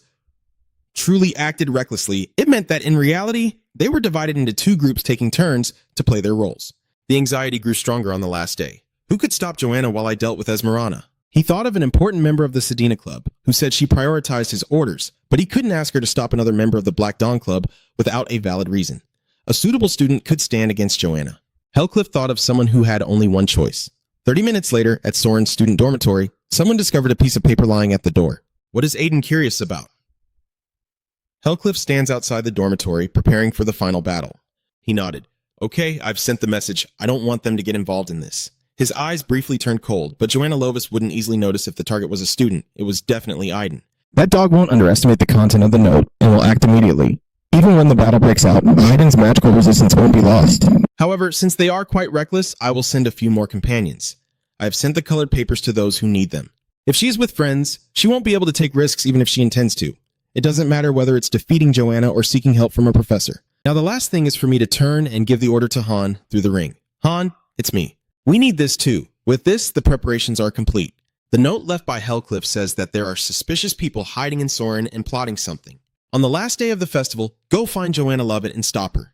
Speaker 1: truly acted recklessly, it meant that in reality, they were divided into two groups taking turns to play their roles. The anxiety grew stronger on the last day. Who could stop Joanna while I dealt with Esmeralda? He thought of an important member of the Sedina Club who said she prioritized his orders, but he couldn't ask her to stop another member of the Black Dawn Club without a valid reason. A suitable student could stand against Joanna. Hellcliff thought of someone who had only one choice. 30 minutes later, at Soren's student dormitory, someone discovered a piece of paper lying at the door. What is Aiden curious about? Hellcliff stands outside the dormitory, preparing for the final battle. He nodded. Okay, I've sent the message. I don't want them to get involved in this. His eyes briefly turned cold, but Joanna Lovis wouldn't easily notice if the target was a student. It was definitely Aiden.
Speaker 2: That dog won't underestimate the content of the note and will act immediately. Even when the battle breaks out, Aiden's magical resistance won't be lost.
Speaker 1: However, since they are quite reckless, I will send a few more companions. I have sent the colored papers to those who need them. If she is with friends, she won't be able to take risks even if she intends to. It doesn't matter whether it's defeating Joanna or seeking help from a professor. Now the last thing is for me to turn and give the order to Han through the ring. Han, it's me. We need this too. With this, the preparations are complete. The note left by Hellcliff says that there are suspicious people hiding in Soren and plotting something. On the last day of the festival, go find Joanna Lovett and stop her.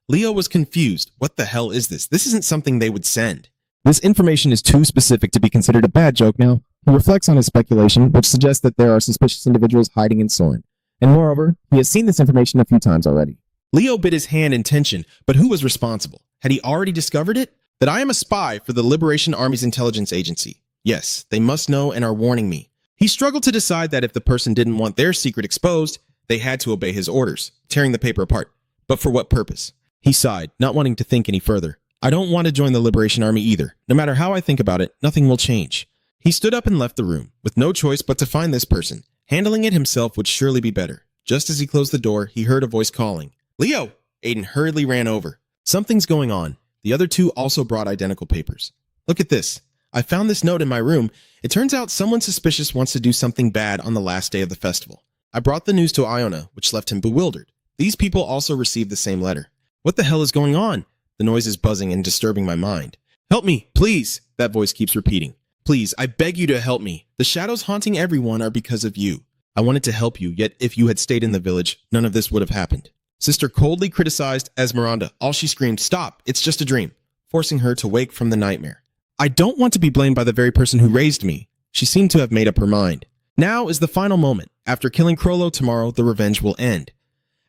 Speaker 1: Leo was confused. What the hell is this? This isn't something they would send.
Speaker 2: This information is too specific to be considered a bad joke now. He reflects on his speculation, which suggests that there are suspicious individuals hiding in Soren. And moreover, he has seen this information a few times already.
Speaker 1: Leo bit his hand in tension, but who was responsible? Had he already discovered it? That I am a spy for the Liberation Army's intelligence agency. Yes, they must know and are warning me. He struggled to decide that if the person didn't want their secret exposed, they had to obey his orders, tearing the paper apart. But for what purpose? He sighed, not wanting to think any further. I don't want to join the Liberation Army either. No matter how I think about it, nothing will change. He stood up and left the room, with no choice but to find this person. Handling it himself would surely be better. Just as he closed the door, he heard a voice calling. Leo! Aiden hurriedly ran over. Something's going on. The other two also brought identical papers. Look at this. I found this note in my room. It turns out someone suspicious wants to do something bad on the last day of the festival. I brought the news to Iona, which left him bewildered. These people also received the same letter. What the hell is going on? The noise is buzzing and disturbing my mind. Help me, please, that voice keeps repeating. Please, I beg you to help me. The shadows haunting everyone are because of you. I wanted to help you, yet if you had stayed in the village, none of this would have happened. Sister coldly criticized Esmeralda. All she screamed, stop, it's just a dream, forcing her to wake from the nightmare. I don't want to be blamed by the very person who raised me. She seemed to have made up her mind. Now is the final moment. After killing Crollo tomorrow, the revenge will end.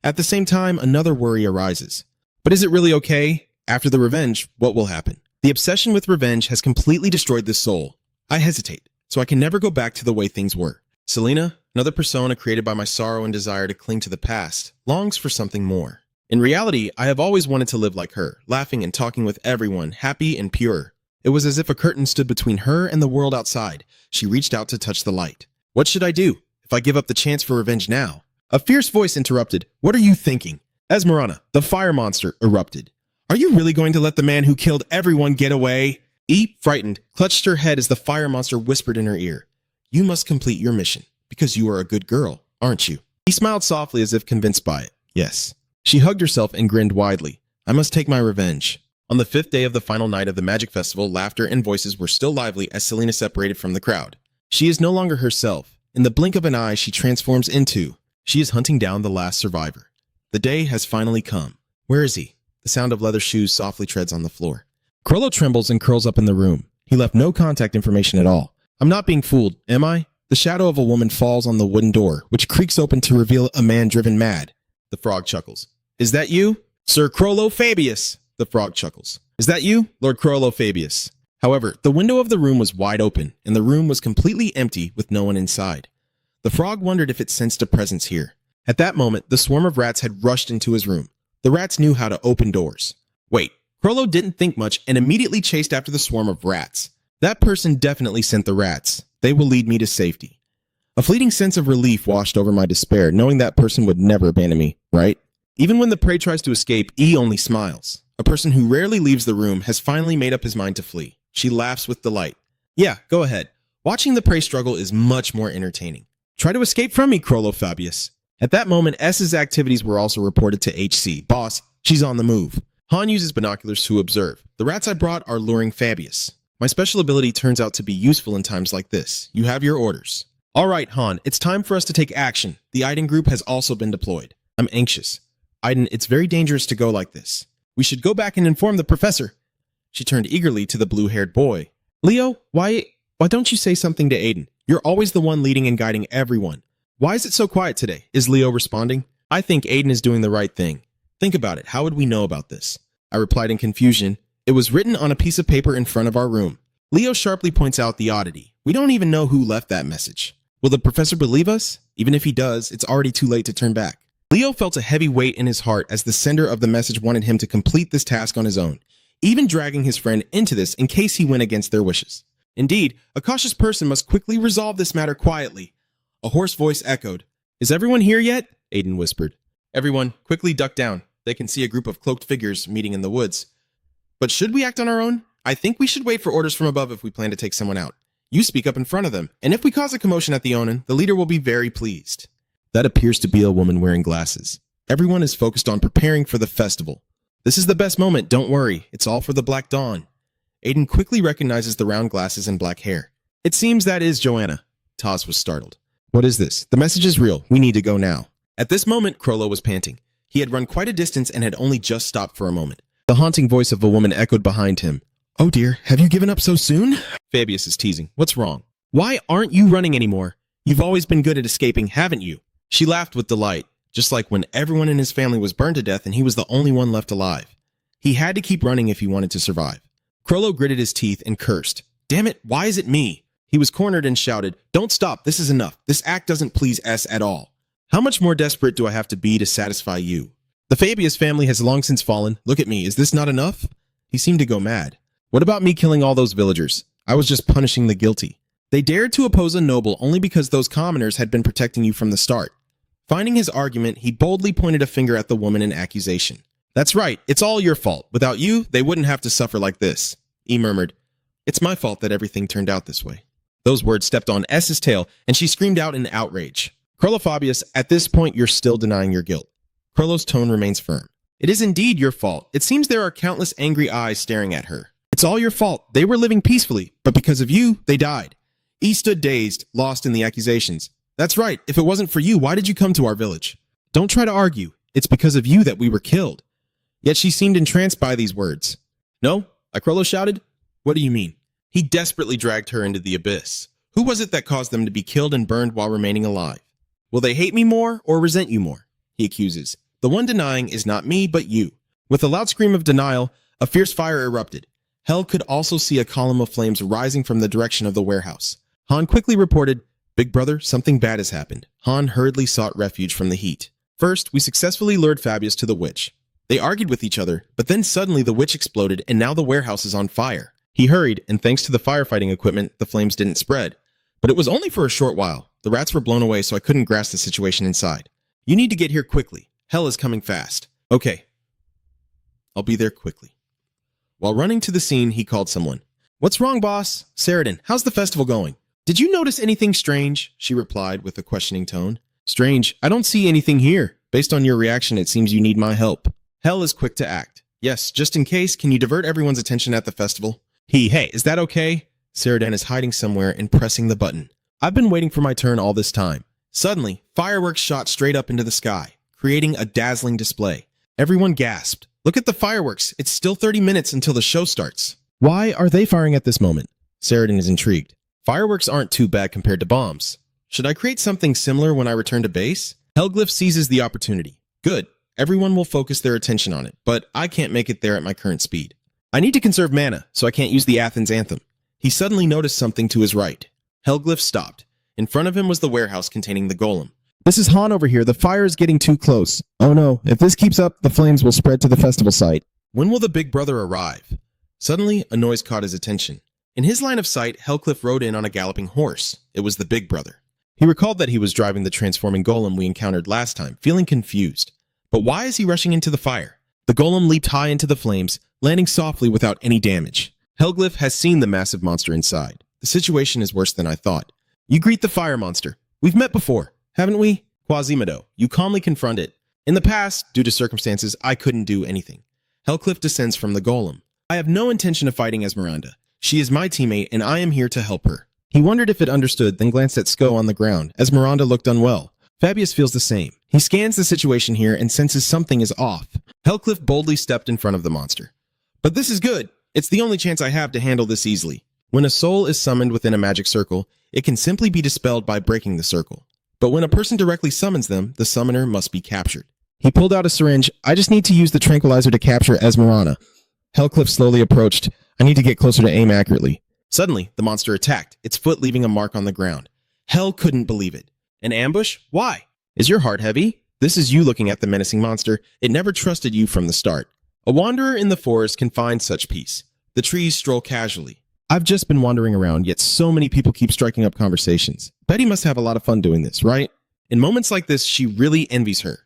Speaker 1: At the same time, another worry arises. But is it really okay? After the revenge, what will happen? The obsession with revenge has completely destroyed the soul. I hesitate, so I can never go back to the way things were. Selena, another persona created by my sorrow and desire to cling to the past, longs for something more. In reality, I have always wanted to live like her, laughing and talking with everyone, happy and pure. It was as if a curtain stood between her and the world outside. She reached out to touch the light. What should I do? If I give up the chance for revenge now? A fierce voice interrupted. What are you thinking? Esmeralda, the fire monster, erupted. Are you really going to let the man who killed everyone get away? E, frightened, clutched her head as the fire monster whispered in her ear. You must complete your mission, because you are a good girl, aren't you? He smiled softly as if convinced by it. Yes. She hugged herself and grinned widely. I must take my revenge. On the 5th day of the final night of the Magic Festival, laughter and voices were still lively as Selena separated from the crowd. She is no longer herself. In the blink of an eye, she transforms into. She is hunting down the last survivor. The day has finally come. Where is he? The sound of leather shoes softly treads on the floor. Crollo trembles and curls up in the room. He left no contact information at all. I'm not being fooled, am I? The shadow of a woman falls on the wooden door, which creaks open to reveal a man driven mad. The frog chuckles. Is that you? Sir Crollo Fabius. The frog chuckles. Is that you, Lord Crollo Fabius? However, the window of the room was wide open, and the room was completely empty with no one inside. The frog wondered if it sensed a presence here. At that moment, the swarm of rats had rushed into his room. The rats knew how to open doors. Wait, Crollo didn't think much and immediately chased after the swarm of rats. That person definitely sent the rats. They will lead me to safety. A fleeting sense of relief washed over my despair, knowing that person would never abandon me, right? Even when the prey tries to escape, E only smiles. A person who rarely leaves the room has finally made up his mind to flee. She laughs with delight. Yeah, go ahead. Watching the prey struggle is much more entertaining. Try to escape from me, Crollo Fabius. At that moment, S's activities were also reported to HC. Boss, she's on the move. Han uses binoculars to observe. The rats I brought are luring Fabius. My special ability turns out to be useful in times like this. You have your orders. All right, Han, it's time for us to take action. The Aiden group has also been deployed. I'm anxious. Aiden, it's very dangerous to go like this. We should go back and inform the professor. She turned eagerly to the blue-haired boy. Leo, why don't you say something to Aiden? You're always the one leading and guiding everyone. Why is it so quiet today? Is Leo responding? I think Aiden is doing the right thing. Think about it. How would we know about this? I replied in confusion. It was written on a piece of paper in front of our room. Leo sharply points out the oddity. We don't even know who left that message. Will the professor believe us? Even if he does, it's already too late to turn back. Leo felt a heavy weight in his heart as the sender of the message wanted him to complete this task on his own, even dragging his friend into this in case he went against their wishes. Indeed, a cautious person must quickly resolve this matter quietly. A hoarse voice echoed. Is everyone here yet? Aiden whispered. Everyone, quickly duck down. They can see a group of cloaked figures meeting in the woods. But should we act on our own? I think we should wait for orders from above if we plan to take someone out. You speak up in front of them, and if we cause a commotion at the Onin, the leader will be very pleased. That appears to be a woman wearing glasses. Everyone is focused on preparing for the festival. This is the best moment, don't worry. It's all for the Black Dawn. Aiden quickly recognizes the round glasses and black hair. It seems that is Joanna. Taz was startled. What is this? The message is real. We need to go now. At this moment, Krollo was panting. He had run quite a distance and had only just stopped for a moment. The haunting voice of a woman echoed behind him. Oh dear, have you given up so soon? Fabius is teasing. What's wrong? Why aren't you running anymore? You've always been good at escaping, haven't you? She laughed with delight, just like when everyone in his family was burned to death and he was the only one left alive. He had to keep running if he wanted to survive. Krollo gritted his teeth and cursed. Damn it, why is it me? He was cornered and shouted, Don't stop, this is enough. This act doesn't please S at all. How much more desperate do I have to be to satisfy you? The Fabius family has long since fallen. Look at me, is this not enough? He seemed to go mad. What about me killing all those villagers? I was just punishing the guilty. They dared to oppose a noble only because those commoners had been protecting you from the start. Finding his argument, he boldly pointed a finger at the woman in accusation. That's right, it's all your fault. Without you, they wouldn't have to suffer like this. He murmured, It's my fault that everything turned out this way. Those words stepped on S's tail, and she screamed out in outrage. Krollo Fabius, at this point you're still denying your guilt. Krollo's tone remains firm. It is indeed your fault. It seems there are countless angry eyes staring at her. It's all your fault. They were living peacefully, but because of you, they died. E stood dazed, lost in the accusations. That's right. If it wasn't for you, why did you come to our village? Don't try to argue. It's because of you that we were killed. Yet she seemed entranced by these words. No? Krollo shouted. What do you mean? He desperately dragged her into the abyss. Who was it that caused them to be killed and burned while remaining alive? Will they hate me more or resent you more? He accuses. The one denying is not me, but you. With a loud scream of denial, a fierce fire erupted. Hell could also see a column of flames rising from the direction of the warehouse. Han quickly reported, Big brother, something bad has happened. Han hurriedly sought refuge from the heat. First, we successfully lured Fabius to the witch. They argued with each other, but then suddenly the witch exploded and now the warehouse is on fire. He hurried, and thanks to the firefighting equipment, the flames didn't spread. But it was only for a short while. The rats were blown away, so I couldn't grasp the situation inside. You need to get here quickly. Hell is coming fast. Okay. I'll be there quickly. While running to the scene, he called someone. What's wrong, boss? Saradin, how's the festival going? Did you notice anything strange? She replied with a questioning tone. Strange? I don't see anything here. Based on your reaction, it seems you need my help. Hell is quick to act. Yes, just in case, can you divert everyone's attention at the festival? Hey, is that okay? Saradin is hiding somewhere and pressing the button. I've been waiting for my turn all this time. Suddenly, fireworks shot straight up into the sky, creating a dazzling display. Everyone gasped. Look at the fireworks. It's still 30 minutes until the show starts. Why are they firing at this moment? Saradin is intrigued. Fireworks aren't too bad compared to bombs. Should I create something similar when I return to base? Hellglyph seizes the opportunity. Good. Everyone will focus their attention on it, but I can't make it there at my current speed. I need to conserve mana, so I can't use the Athens anthem. He suddenly noticed something to his right. Hellglyph stopped. In front of him was the warehouse containing the golem. This is Han over here. The fire is getting too close. Oh no, if this keeps up, the flames will spread to the festival site. When will the big brother arrive? Suddenly, a noise caught his attention. In his line of sight, Hellglyph rode in on a galloping horse. It was the big brother. He recalled that he was driving the transforming golem we encountered last time, feeling confused. But why is he rushing into the fire? The golem leaped high into the flames, landing softly without any damage. Hellglyph has seen the massive monster inside. The situation is worse than I thought. You greet the fire monster. We've met before, haven't we? Quasimodo, you calmly confront it. In the past, due to circumstances, I couldn't do anything. Hellcliff descends from the golem. I have no intention of fighting Esmeralda. She is my teammate, and I am here to help her. He wondered if it understood, then glanced at Sko on the ground. Esmeralda looked unwell. Fabius feels the same. He scans the situation here and senses something is off. Hellcliff boldly stepped in front of the monster. But this is good. It's the only chance I have to handle this easily. When a soul is summoned within a magic circle, it can simply be dispelled by breaking the circle. But when a person directly summons them, the summoner must be captured. He pulled out a syringe. I just need to use the tranquilizer to capture Esmeralda. Hellcliff slowly approached. I need to get closer to aim accurately. Suddenly, the monster attacked, its foot leaving a mark on the ground. Hell couldn't believe it. An ambush? Why? Is your heart heavy? This is you looking at the menacing monster. It never trusted you from the start. A wanderer in the forest can find such peace. The trees stroll casually. I've just been wandering around, yet so many people keep striking up conversations. Betty must have a lot of fun doing this, right? In moments like this, she really envies her.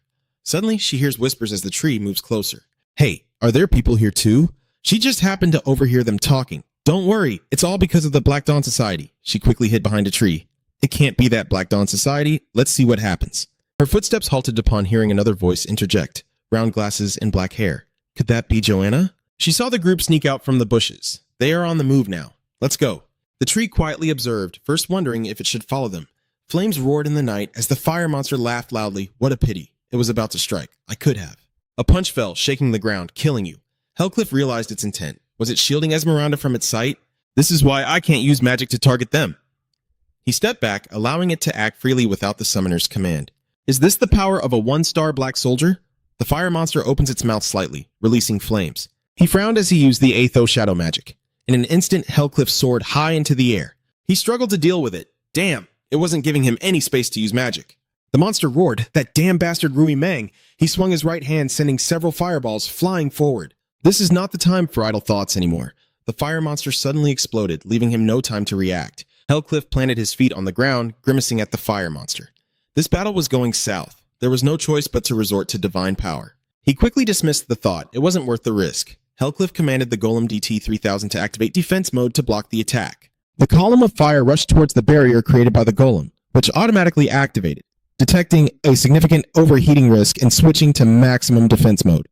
Speaker 1: Suddenly, she hears whispers as the tree moves closer. Hey, are there people here too? She just happened to overhear them talking. Don't worry, it's all because of the Black Dawn Society. She quickly hid behind a tree. It can't be that Black Dawn Society. Let's see what happens. Her footsteps halted upon hearing another voice interject. Round glasses and black hair. Could that be Joanna? She saw the group sneak out from the bushes. They are on the move now. Let's go. The tree quietly observed, first wondering if it should follow them. Flames roared in the night as the fire monster laughed loudly. What a pity. It was about to strike. I could have. A punch fell, shaking the ground, killing you. Hellcliff realized its intent. Was it shielding Esmeralda from its sight? This is why I can't use magic to target them. He stepped back, allowing it to act freely without the summoner's command. Is this the power of a one-star black soldier? The fire monster opens its mouth slightly, releasing flames. He frowned as he used the Aetho shadow magic. In an instant, Hellcliff soared high into the air. He struggled to deal with it. Damn, it wasn't giving him any space to use magic. The monster roared, that damn bastard Rui Mang. He swung his right hand, sending several fireballs flying forward. This is not the time for idle thoughts anymore. The fire monster suddenly exploded, leaving him no time to react. Hellcliff planted his feet on the ground, grimacing at the fire monster. This battle was going south. There was no choice but to resort to divine power. He quickly dismissed the thought. It wasn't worth the risk. Hellcliff commanded the Golem DT-3000 to activate defense mode to block the attack. The column of fire rushed towards the barrier created by the Golem, which automatically activated, detecting a significant overheating risk and switching to maximum defense mode.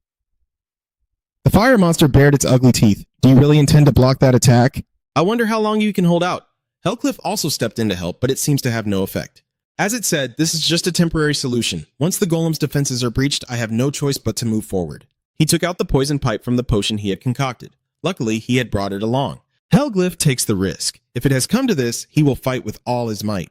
Speaker 1: The fire monster bared its ugly teeth. Do you really intend to block that attack? I wonder how long you can hold out. Hellcliff also stepped in to help, but it seems to have no effect. As it said, this is just a temporary solution. Once the Golem's defenses are breached, I have no choice but to move forward. He took out the poison pipe from the potion he had concocted. Luckily, he had brought it along. Hellcliff takes the risk. If it has come to this, he will fight with all his might.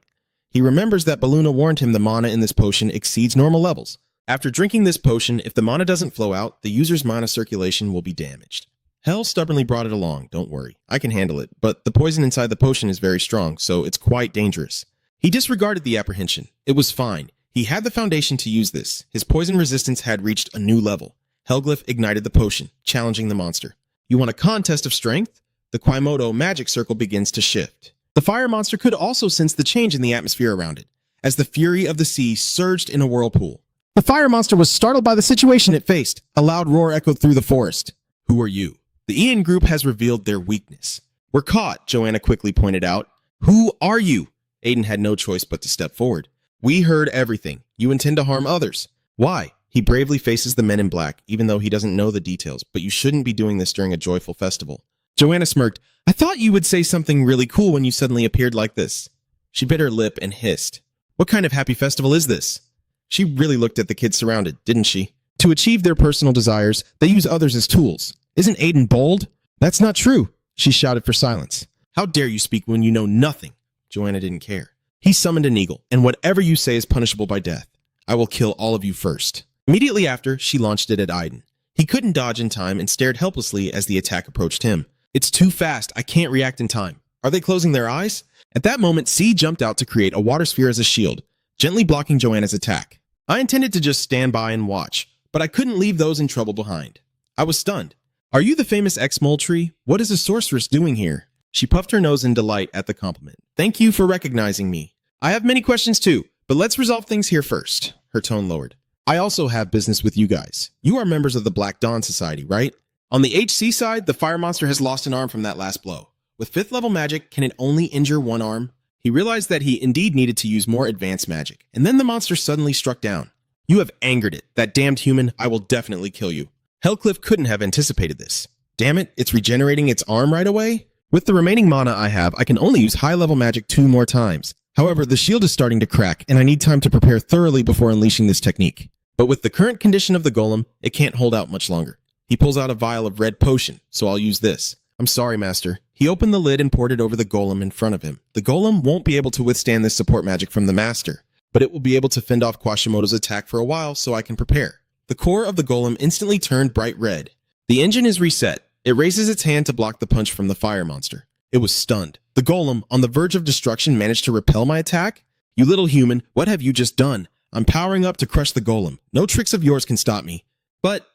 Speaker 1: He remembers that Baluna warned him the mana in this potion exceeds normal levels. After drinking this potion, if the mana doesn't flow out, the user's mana circulation will be damaged. Hell stubbornly brought it along, don't worry. I can handle it, but the poison inside the potion is very strong, so it's quite dangerous. He disregarded the apprehension. It was fine. He had the foundation to use this. His poison resistance had reached a new level. Hellcliff ignited the potion, challenging the monster. You want a contest of strength? The Quasimodo magic circle begins to shift. The fire monster could also sense the change in the atmosphere around it, as the fury of the sea surged in a whirlpool. The fire monster was startled by the situation it faced. A loud roar echoed through the forest. Who are you? The Ian group has revealed their weakness. We're caught, Joanna quickly pointed out. Who are you? Aiden had no choice but to step forward. We heard everything. You intend to harm others. Why? He bravely faces the men in black, even though he doesn't know the details, but you shouldn't be doing this during a joyful festival. Joanna smirked. I thought you would say something really cool when you suddenly appeared like this. She bit her lip and hissed. What kind of happy festival is this? She really looked at the kids surrounded, didn't she? To achieve their personal desires, they use others as tools. Isn't Aiden bold? That's not true. She shouted for silence. How dare you speak when you know nothing? Joanna didn't care. He summoned an eagle, and whatever you say is punishable by death. I will kill all of you first. Immediately after, she launched it at Aiden. He couldn't dodge in time and stared helplessly as the attack approached him. It's too fast. I can't react in time. Are they closing their eyes? At that moment, C jumped out to create a water sphere as a shield, gently blocking Joanna's attack. I intended to just stand by and watch, but I couldn't leave those in trouble behind. I was stunned. Are you the famous X-Mole tree? What is a sorceress doing here? She puffed her nose in delight at the compliment. Thank you for recognizing me. I have many questions too, but let's resolve things here first. Her tone lowered. I also have business with you guys. You are members of the Black Dawn Society, right? On the HC side, the fire monster has lost an arm from that last blow. With 5th level magic, can it only injure one arm? He realized that he indeed needed to use more advanced magic, and then the monster suddenly struck down. You have angered it. That damned human, I will definitely kill you. Hellcliff couldn't have anticipated this. Damn it, it's regenerating its arm right away? With the remaining mana I have, I can only use high-level magic 2 more times. However, the shield is starting to crack, and I need time to prepare thoroughly before unleashing this technique. But with the current condition of the golem, it can't hold out much longer. He pulls out a vial of red potion, so I'll use this. I'm sorry, Master. He opened the lid and poured it over the golem in front of him. The golem won't be able to withstand this support magic from the Master, but it will be able to fend off Quasimodo's attack for a while so I can prepare. The core of the golem instantly turned bright red. The engine is reset. It raises its hand to block the punch from the fire monster. It was stunned. The golem, on the verge of destruction, managed to repel my attack? You little human, what have you just done? I'm powering up to crush the golem. No tricks of yours can stop me. But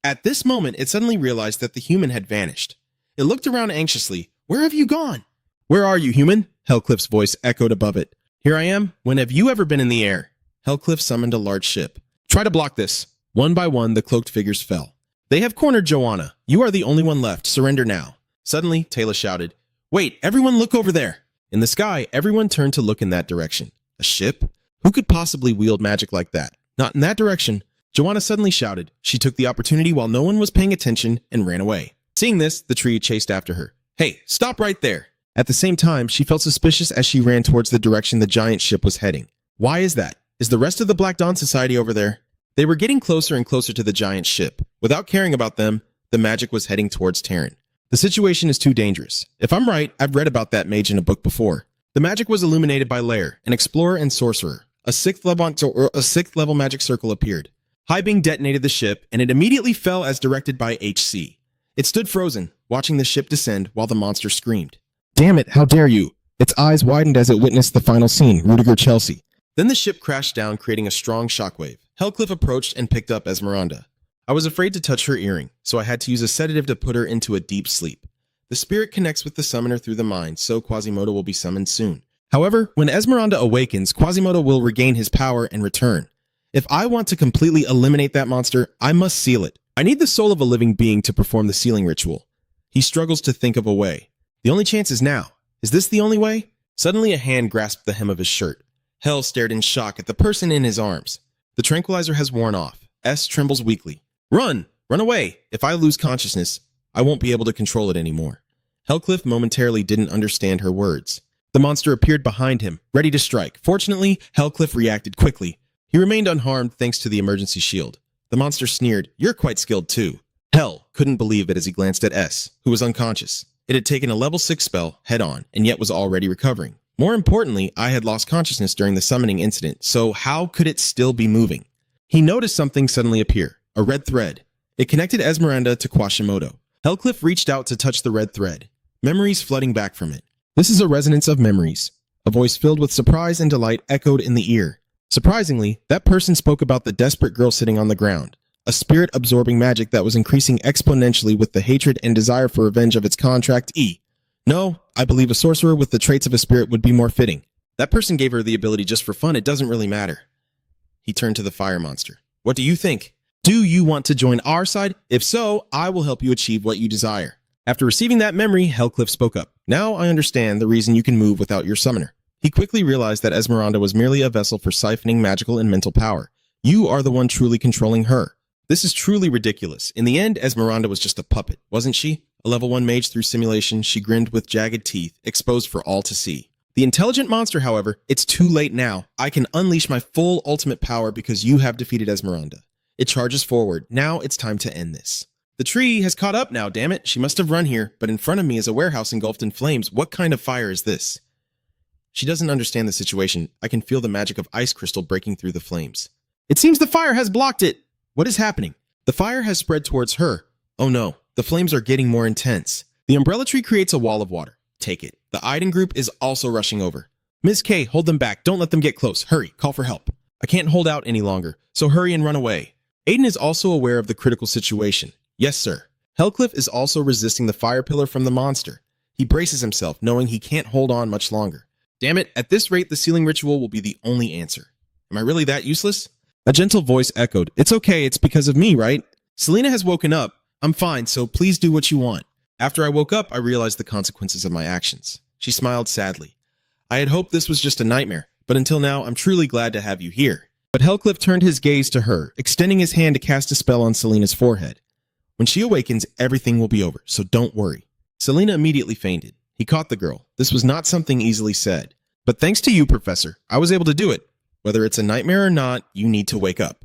Speaker 1: at this moment, it suddenly realized that the human had vanished. It looked around anxiously. Where have you gone? Where are you, human? Hellcliff's voice echoed above it. Here I am. When have you ever been in the air? Hellcliff summoned a large ship. Try to block this. One by one, the cloaked figures fell. They have cornered Joanna. You are the only one left. Surrender now. Suddenly, Taylor shouted, Wait, everyone look over there. In the sky, everyone turned to look in that direction. A ship? Who could possibly wield magic like that? Not in that direction. Joanna suddenly shouted. She took the opportunity while no one was paying attention and ran away. Seeing this, the tree chased after her. Hey, stop right there. At the same time, she felt suspicious as she ran towards the direction the giant ship was heading. Why is that? Is the rest of the Black Dawn Society over there? They were getting closer and closer to the giant ship. Without caring about them, the magic was heading towards Terran. The situation is too dangerous. If I'm right, I've read about that mage in a book before. The magic was illuminated by Lair, an explorer and sorcerer. A sixth level magic circle appeared. High-Bing detonated the ship, and it immediately fell as directed by HC. It stood frozen, watching the ship descend while the monster screamed.
Speaker 2: Damn it, how dare you! Its eyes widened as it witnessed the final scene, Rudiger Chelsea.
Speaker 1: Then the ship crashed down, creating a strong shockwave. Hellcliff approached and picked up Esmeralda. I was afraid to touch her earring, so I had to use a sedative to put her into a deep sleep. The spirit connects with the summoner through the mind, so Quasimodo will be summoned soon. However, when Esmeralda awakens, Quasimodo will regain his power and return. If I want to completely eliminate that monster, I must seal it. I need the soul of a living being to perform the sealing ritual. He struggles to think of a way. The only chance is now. Is this the only way? Suddenly a hand grasped the hem of his shirt. Hell stared in shock at the person in his arms. The tranquilizer has worn off. S trembles weakly. Run! Run away! If I lose consciousness, I won't be able to control it anymore. Hellcliff momentarily didn't understand her words. The monster appeared behind him, ready to strike. Fortunately, Hellcliff reacted quickly. He remained unharmed thanks to the emergency shield. The monster sneered, You're quite skilled too. Hell couldn't believe it as he glanced at S, who was unconscious. It had taken a level 6 spell, head-on, and yet was already recovering. More importantly, I had lost consciousness during the summoning incident, so how could it still be moving? He noticed something suddenly appear, a red thread. It connected Esmeralda to Quasimodo. Hellcliff reached out to touch the red thread, memories flooding back from it. This is a resonance of memories. A voice filled with surprise and delight echoed in the ear. Surprisingly, that person spoke about the desperate girl sitting on the ground, a spirit absorbing magic that was increasing exponentially with the hatred and desire for revenge of its contract E. No, I believe a sorcerer with the traits of a spirit would be more fitting. That person gave her the ability just for fun, it doesn't really matter. He turned to the fire monster. What do you think? Do you want to join our side? If so, I will help you achieve what you desire. After receiving that memory, Hellcliff spoke up. Now I understand the reason you can move without your summoner. He quickly realized that Esmeralda was merely a vessel for siphoning magical and mental power. You are the one truly controlling her. This is truly ridiculous. In the end, Esmeralda was just a puppet, wasn't she? A level 1 mage through simulation, she grinned with jagged teeth, exposed for all to see. The intelligent monster, however, it's too late now. I can unleash my full ultimate power because you have defeated Esmeralda. It charges forward. Now it's time to end this. The tree has caught up now, damn it. She must have run here, but in front of me is a warehouse engulfed in flames. What kind of fire is this? She doesn't understand the situation. I can feel the magic of ice crystal breaking through the flames. It seems the fire has blocked it. What is happening? The fire has spread towards her. Oh no, the flames are getting more intense. The umbrella tree creates a wall of water. Take it. The Aiden group is also rushing over. Ms. K, hold them back. Don't let them get close. Hurry, call for help. I can't hold out any longer, so hurry and run away. Aiden is also aware of the critical situation. Yes, sir. Hellcliff is also resisting the fire pillar from the monster. He braces himself, knowing he can't hold on much longer. Damn it, at this rate, the sealing ritual will be the only answer. Am I really that useless? A gentle voice echoed. It's okay, it's because of me, right? Selena has woken up. I'm fine, so please do what you want. After I woke up, I realized the consequences of my actions. She smiled sadly. I had hoped this was just a nightmare, but until now, I'm truly glad to have you here. But Hellcliff turned his gaze to her, extending his hand to cast a spell on Selena's forehead. When she awakens, everything will be over, so don't worry. Selena immediately fainted. He caught the girl. This was not something easily said. But thanks to you, Professor, I was able to do it. Whether it's a nightmare or not, you need to wake up.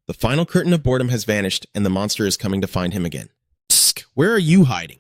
Speaker 1: The final curtain of boredom has vanished, and the monster is coming to find him again. Psst, where are you hiding?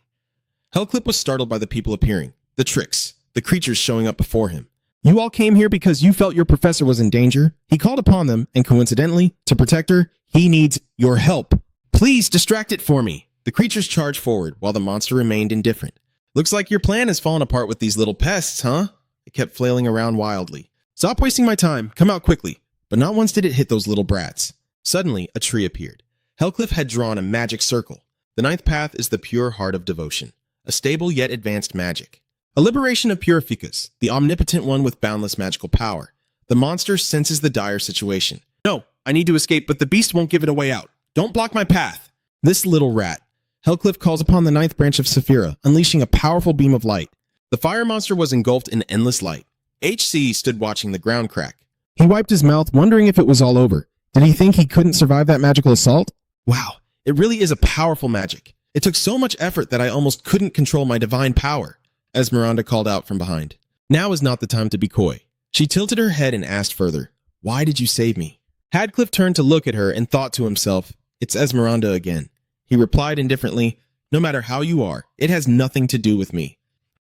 Speaker 1: Hellcliff was startled by the people appearing, the tricks, the creatures showing up before him. You all came here because you felt your professor was in danger. He called upon them, and coincidentally, to protect her, he needs your help. Please distract it for me. The creatures charged forward, while the monster remained indifferent. Looks like your plan has fallen apart with these little pests, huh? It kept flailing around wildly. Stop wasting my time. Come out quickly. But not once did it hit those little brats. Suddenly, a tree appeared. Hellcliff had drawn a magic circle. The ninth path is the pure heart of devotion, a stable yet advanced magic. A liberation of Purificus, the omnipotent one with boundless magical power. The monster senses the dire situation. No, I need to escape, but the beast won't give it a way out. Don't block my path. This little rat. Hellcliff calls upon the ninth branch of Saphira, unleashing a powerful beam of light. The fire monster was engulfed in endless light. HC stood watching the ground crack. He wiped his mouth, wondering if it was all over. Did he think he couldn't survive that magical assault? Wow, it really is a powerful magic. It took so much effort that I almost couldn't control my divine power, Esmeralda called out from behind. Now is not the time to be coy. She tilted her head and asked further, why did you save me? Hadcliffe turned to look at her and thought to himself, it's Esmeralda again. He replied indifferently, no matter how you are, it has nothing to do with me.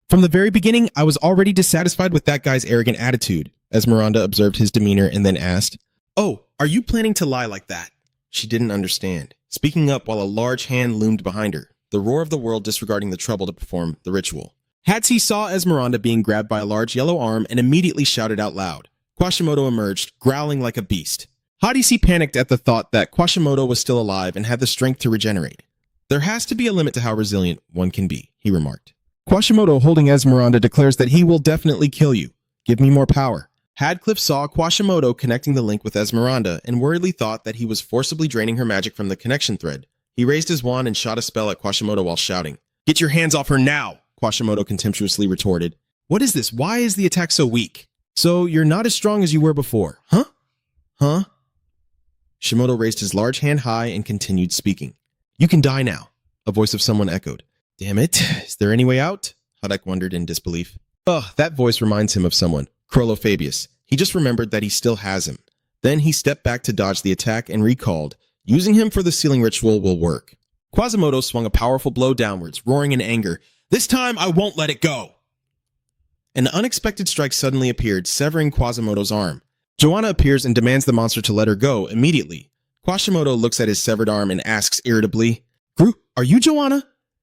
Speaker 1: From the very beginning, I was already dissatisfied with that guy's arrogant attitude. Esmeralda observed his demeanor and then asked, oh, are you planning to lie like that? She didn't understand, speaking up while a large hand loomed behind her, the roar of the world disregarding the trouble to perform the ritual. Hatsi saw Esmeralda being grabbed by a large yellow arm and immediately shouted out loud. Quashimodo emerged, growling like a beast. Hadisi panicked at the thought that Quashimodo was still alive and had the strength to regenerate. There has to be a limit to how resilient one can be, he remarked. Quashimodo, holding Esmeralda, declares that he will definitely kill you. Give me more power. Hadcliffe saw Quashimodo connecting the link with Esmeralda and worriedly thought that he was forcibly draining her magic from the connection thread. He raised his wand and shot a spell at Quashimodo while shouting, get your hands off her now! Quashimodo contemptuously retorted. What is this? Why is the attack so weak? So you're not as strong as you were before, huh? Huh? Shimodo raised his large hand high and continued speaking. You can die now, a voice of someone echoed. Damn it, is there any way out? Hadek wondered in disbelief. Ugh, that voice reminds him of someone, Crollo Fabius. He just remembered that he still has him. Then he stepped back to dodge the attack and recalled, using him for the sealing ritual will work. Quasimodo swung a powerful blow downwards, roaring in anger, this time I won't let it go! An unexpected strike suddenly appeared, severing Quasimodo's arm. Joanna appears and demands the monster to let her go immediately. Quashimodo looks at his severed arm and asks irritably, Gru, are you Joanna?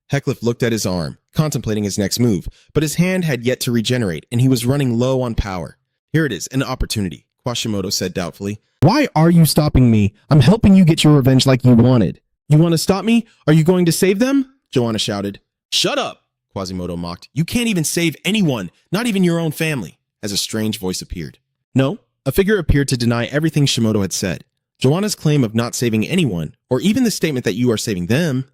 Speaker 1: Heckliff looked at his arm, contemplating his next move, but his hand had yet to regenerate, and he was running low on power. Here it is, an opportunity, Quashimodo said doubtfully. Why are you stopping me? I'm helping you get your revenge like you wanted. You want to stop me? Are you going to save them? Joanna shouted. Shut up, Quasimodo mocked. You can't even save anyone, not even your own family, as a strange voice appeared. No, a figure appeared to deny everything Shimodo had said. Joanna's claim of not saving anyone, or even the statement that you are saving them,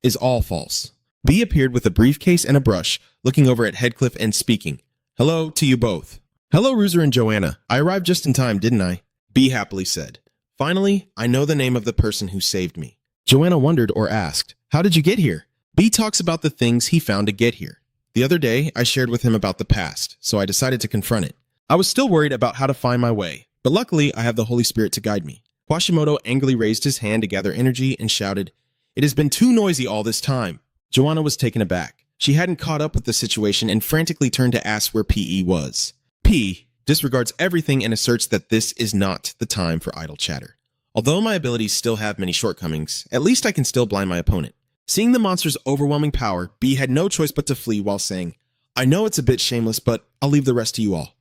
Speaker 1: is all false. B appeared with a briefcase and a brush, looking over at Headcliff and speaking. Hello to you both. Hello, Roozer and Joanna. I arrived just in time, didn't I? B happily said. Finally, I know the name of the person who saved me. Joanna wondered or asked, how did you get here? B talks about the things he found to get here. The other day, I shared with him about the past, so I decided to confront it. I was still worried about how to find my way, but luckily I have the Holy Spirit to guide me. Quashimodo angrily raised his hand to gather energy and shouted, It has been too noisy all this time. Joanna was taken aback. She hadn't caught up with the situation and frantically turned to ask where PE was. P disregards everything and asserts that this is not the time for idle chatter. Although my abilities still have many shortcomings, at least I can still blind my opponent. Seeing the monster's overwhelming power, B had no choice but to flee while saying, I know it's a bit shameless, but I'll leave the rest to you all.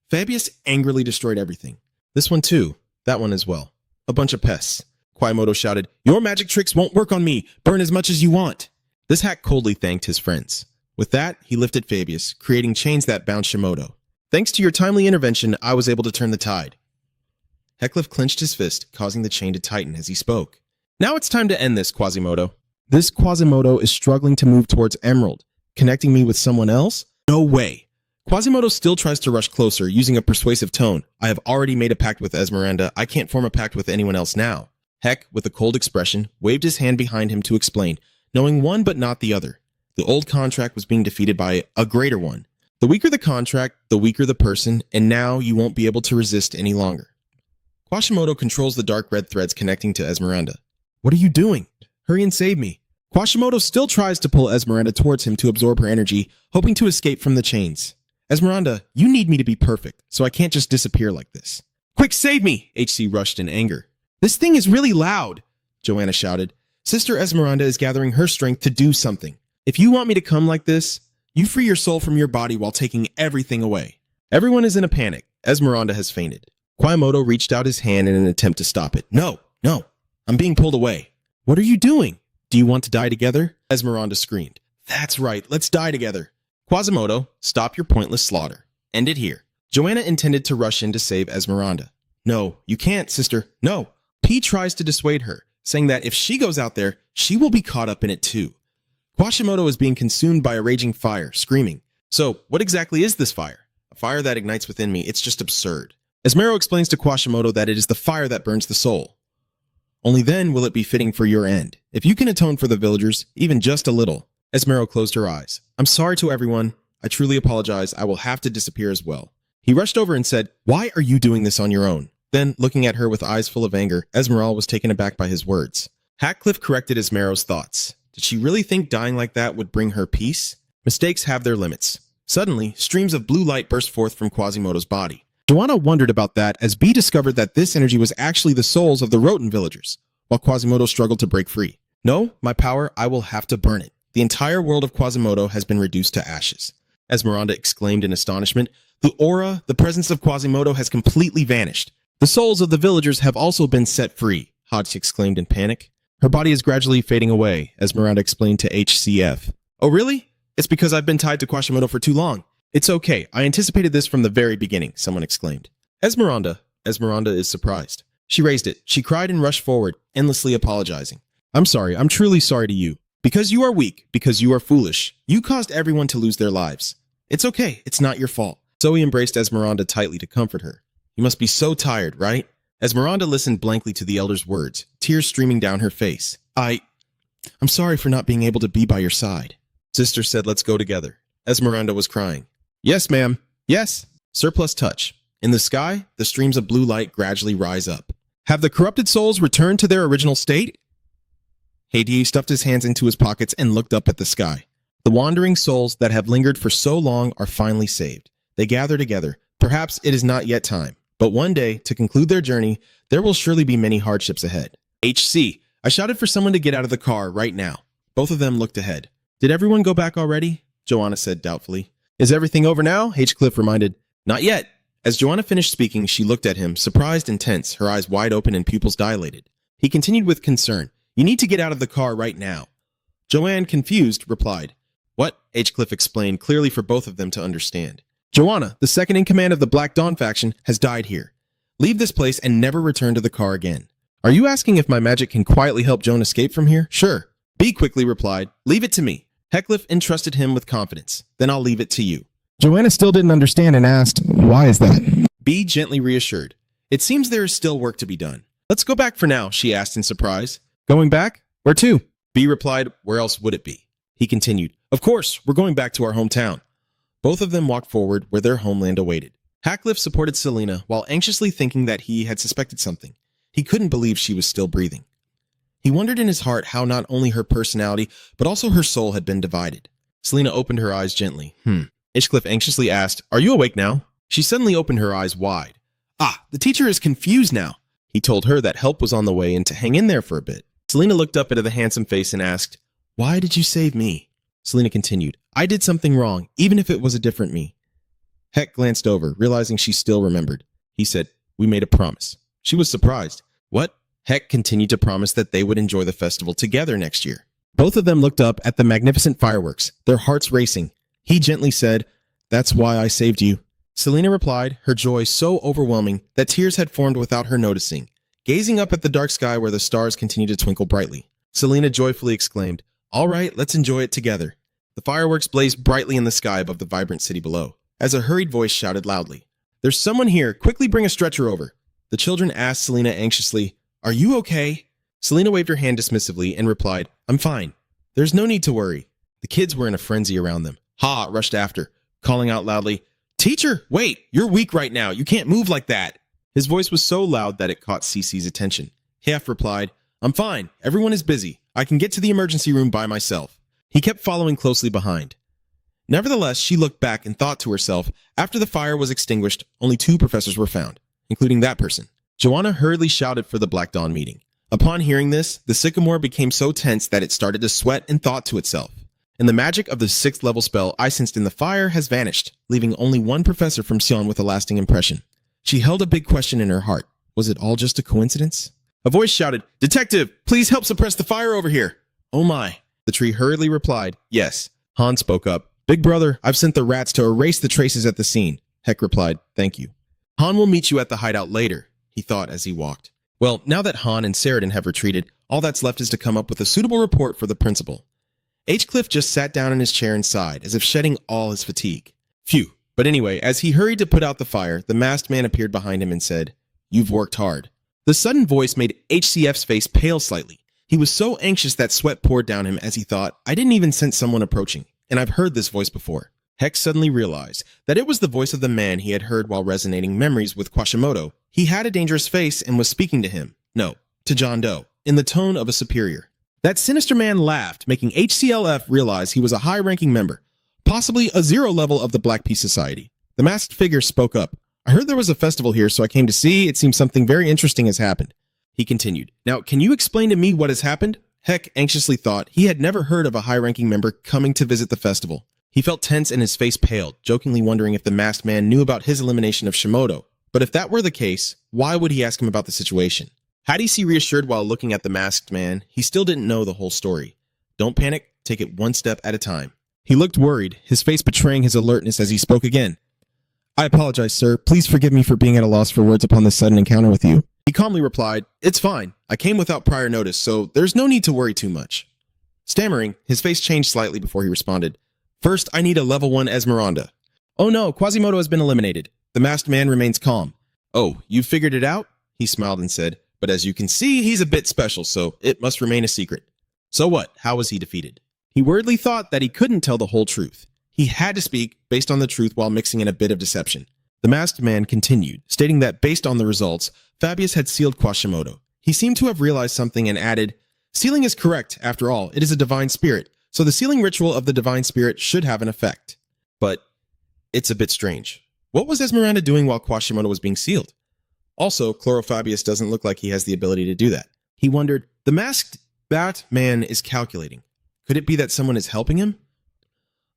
Speaker 1: Fabius angrily destroyed everything. This one too. That one as well. A bunch of pests. Quaimodo shouted, Your magic tricks won't work on me. Burn as much as you want. This hack coldly thanked his friends. With that, he lifted Fabius, creating chains that bound Shimodo. Thanks to your timely intervention, I was able to turn the tide. Heckliff clenched his fist, causing the chain to tighten as he spoke. Now it's time to end this, Quasimodo. This Quasimodo is struggling to move towards Emerald. Connecting me with someone else? No way. Quasimodo still tries to rush closer, using a persuasive tone. I have already made a pact with Esmeralda. I can't form a pact with anyone else now. Heck, with a cold expression, waved his hand behind him to explain, knowing one but not the other. The old contract was being defeated by a greater one. The weaker the contract, the weaker the person, and now you won't be able to resist any longer. Quasimodo controls the dark red threads connecting to Esmeralda. What are you doing? Hurry and save me. Quasimodo still tries to pull Esmeralda towards him to absorb her energy, hoping to escape from the chains. Esmeralda, you need me to be perfect, so I can't just disappear like this. Quick, save me! HC rushed in anger. This thing is really loud, Joanna shouted. Sister Esmeralda is gathering her strength to do something. If you want me to come like this, you free your soul from your body while taking everything away. Everyone is in a panic. Esmeralda has fainted. Quasimodo reached out his hand in an attempt to stop it. No, I'm being pulled away. What are you doing? Do you want to die together? Esmeralda screamed. That's right, let's die together. Quasimodo, stop your pointless slaughter. End it here. Joanna intended to rush in to save Esmeralda. No, you can't, sister. No. P tries to dissuade her, saying that if she goes out there, she will be caught up in it too. Quasimodo is being consumed by a raging fire, screaming. So, what exactly is this fire? A fire that ignites within me. It's just absurd. Esmero explains to Quasimodo that it is the fire that burns the soul. Only then will it be fitting for your end. If you can atone for the villagers, even just a little. Esmero closed her eyes. I'm sorry to everyone. I truly apologize. I will have to disappear as well. He rushed over and said, Why are you doing this on your own? Then, looking at her with eyes full of anger, Esmeralda was taken aback by his words. Hatcliffe corrected Esmero's thoughts. Did she really think dying like that would bring her peace? Mistakes have their limits. Suddenly, streams of blue light burst forth from Quasimodo's body. Joanna wondered about that as B discovered that this energy was actually the souls of the Roten villagers, while Quasimodo struggled to break free. No, my power, I will have to burn it. The entire world of Quasimodo has been reduced to ashes. Esmeralda exclaimed in astonishment. The aura, the presence of Quasimodo has completely vanished. The souls of the villagers have also been set free, Hodge exclaimed in panic. Her body is gradually fading away, Esmeralda explained to HCF. Oh really? It's because I've been tied to Quasimodo for too long. It's okay, I anticipated this from the very beginning, someone exclaimed. Esmeralda is surprised. She raised it. She cried and rushed forward, endlessly apologizing. I'm sorry, I'm truly sorry to you. Because you are weak, because you are foolish, you caused everyone to lose their lives. It's okay, it's not your fault. Zoe embraced Esmeralda tightly to comfort her. You must be so tired, right? Esmeralda listened blankly to the elder's words, tears streaming down her face. I'm sorry for not being able to be by your side. Sister said, let's go together. Esmeralda was crying. Yes, ma'am. Yes. Surplus touch. In the sky, the streams of blue light gradually rise up. Have the corrupted souls returned to their original state? Hades stuffed his hands into his pockets and looked up at the sky. The wandering souls that have lingered for so long are finally saved. They gather together. Perhaps it is not yet time. But one day, to conclude their journey, there will surely be many hardships ahead. HC, I shouted for someone to get out of the car right now. Both of them looked ahead. Did everyone go back already? Joanna said doubtfully. Is everything over now? H-Cliff reminded. Not yet. As Joanna finished speaking, she looked at him, surprised and tense, her eyes wide open and pupils dilated. He continued with concern. You need to get out of the car right now. Joanne, confused, replied. What? H-Cliff explained, clearly for both of them to understand. Joanna, the second in command of the Black Dawn faction, has died here. Leave this place and never return to the car again. Are you asking if my magic can quietly help Joan escape from here? Sure. B quickly replied, leave it to me. Heckcliff entrusted him with confidence. Then I'll leave it to you.
Speaker 2: Joanna still didn't understand and asked, why is that?
Speaker 1: B gently reassured. It seems there is still work to be done. Let's go back for now, she asked in surprise. Going back? Where to? B replied, where else would it be? He continued, of course, we're going back to our hometown. Both of them walked forward where their homeland awaited. Hackcliff supported Selena while anxiously thinking that he had suspected something. He couldn't believe she was still breathing. He wondered in his heart how not only her personality, but also her soul had been divided. Selena opened her eyes gently. Ishcliffe anxiously asked, are you awake now? She suddenly opened her eyes wide. Ah, the teacher is confused now. He told her that help was on the way and to hang in there for a bit. Selena looked up into the handsome face and asked, why did you save me? Selena continued, I did something wrong, even if it was a different me. Heck glanced over, realizing she still remembered. He said, we made a promise. She was surprised. What? Heck continued to promise that they would enjoy the festival together next year. Both of them looked up at the magnificent fireworks, their hearts racing. He gently said, that's why I saved you. Selena replied, her joy so overwhelming that tears had formed without her noticing, gazing up at the dark sky where the stars continued to twinkle brightly. Selena joyfully exclaimed, all right, let's enjoy it together. The fireworks blazed brightly in the sky above the vibrant city below. as a hurried voice shouted loudly, "There's someone here, quickly bring a stretcher over." The children asked Selena anxiously, "Are you okay?" Selena waved her hand dismissively and replied, "I'm fine. There's no need to worry." The kids were in a frenzy around them. Ha rushed after, calling out loudly, "Teacher, wait, you're weak right now. You can't move like that." His voice was so loud that it caught Cece's attention. Half replied, "I'm fine. Everyone is busy. I can get to the emergency room by myself." He kept following closely behind. Nevertheless, she looked back and thought to herself, after the fire was extinguished, only 2 professors were found, including that person. Joanna hurriedly shouted for the Black Dawn meeting. Upon hearing this, the sycamore became so tense that it started to sweat and thought to itself, "And the magic of the 6th level spell I sensed in the fire has vanished, leaving only one professor from Sion with a lasting impression." She held a big question in her heart. Was it all just a coincidence? A voice shouted, "Detective, please help suppress the fire over here." "Oh my." The tree hurriedly replied, "Yes." Han spoke up. "Big brother, I've sent the rats to erase the traces at the scene." Heck replied, "Thank you." "Han will meet you at the hideout later," he thought as he walked. Well, now that Han and Saradin have retreated, all that's left is to come up with a suitable report for the principal. Cliff just sat down in his chair and sighed, as if shedding all his fatigue. Phew. But anyway, as he hurried to put out the fire, the masked man appeared behind him and said, "You've worked hard." The sudden voice made HCF's face pale slightly. He was so anxious that sweat poured down him as he thought, "I didn't even sense someone approaching, and I've heard this voice before." Heck suddenly realized that it was the voice of the man he had heard while resonating memories with Quashimoto. He had a dangerous face and was speaking to him. No, to John Doe, in the tone of a superior. That sinister man laughed, making HCLF realize he was a high-ranking member, possibly a 0 level of the Black Peace Society. The masked figure spoke up. "I heard there was a festival here, so I came to see. It seems something very interesting has happened." He continued, "Now, can you explain to me what has happened?" Heck anxiously thought he had never heard of a high-ranking member coming to visit the festival. He felt tense and his face paled, jokingly wondering if the masked man knew about his elimination of Shimoto. But if that were the case, why would he ask him about the situation? Had he seemed reassured while looking at the masked man, he still didn't know the whole story. Don't panic, take it one step at a time. He looked worried, his face betraying his alertness as he spoke again. "I apologize, sir. Please forgive me for being at a loss for words upon this sudden encounter with you." He calmly replied, "It's fine. I came without prior notice, so there's no need to worry too much." Stammering, his face changed slightly before he responded, "First, I need a level 1 Esmeralda." "Oh no, Quasimodo has been eliminated." The masked man remains calm. "Oh, you figured it out?" He smiled and said, "But as you can see, he's a bit special, so it must remain a secret." So what? How was he defeated? He worriedly thought that he couldn't tell the whole truth. He had to speak based on the truth while mixing in a bit of deception. The masked man continued, stating that based on the results, Fabius had sealed Quashimoto. He seemed to have realized something and added, "Sealing is correct, after all, it is a divine spirit, so the sealing ritual of the divine spirit should have an effect. But it's a bit strange. What was Esmeralda doing while Quashimoto was being sealed? Also, Chlorofabius doesn't look like he has the ability to do that." He wondered, the masked Batman is calculating. Could it be that someone is helping him?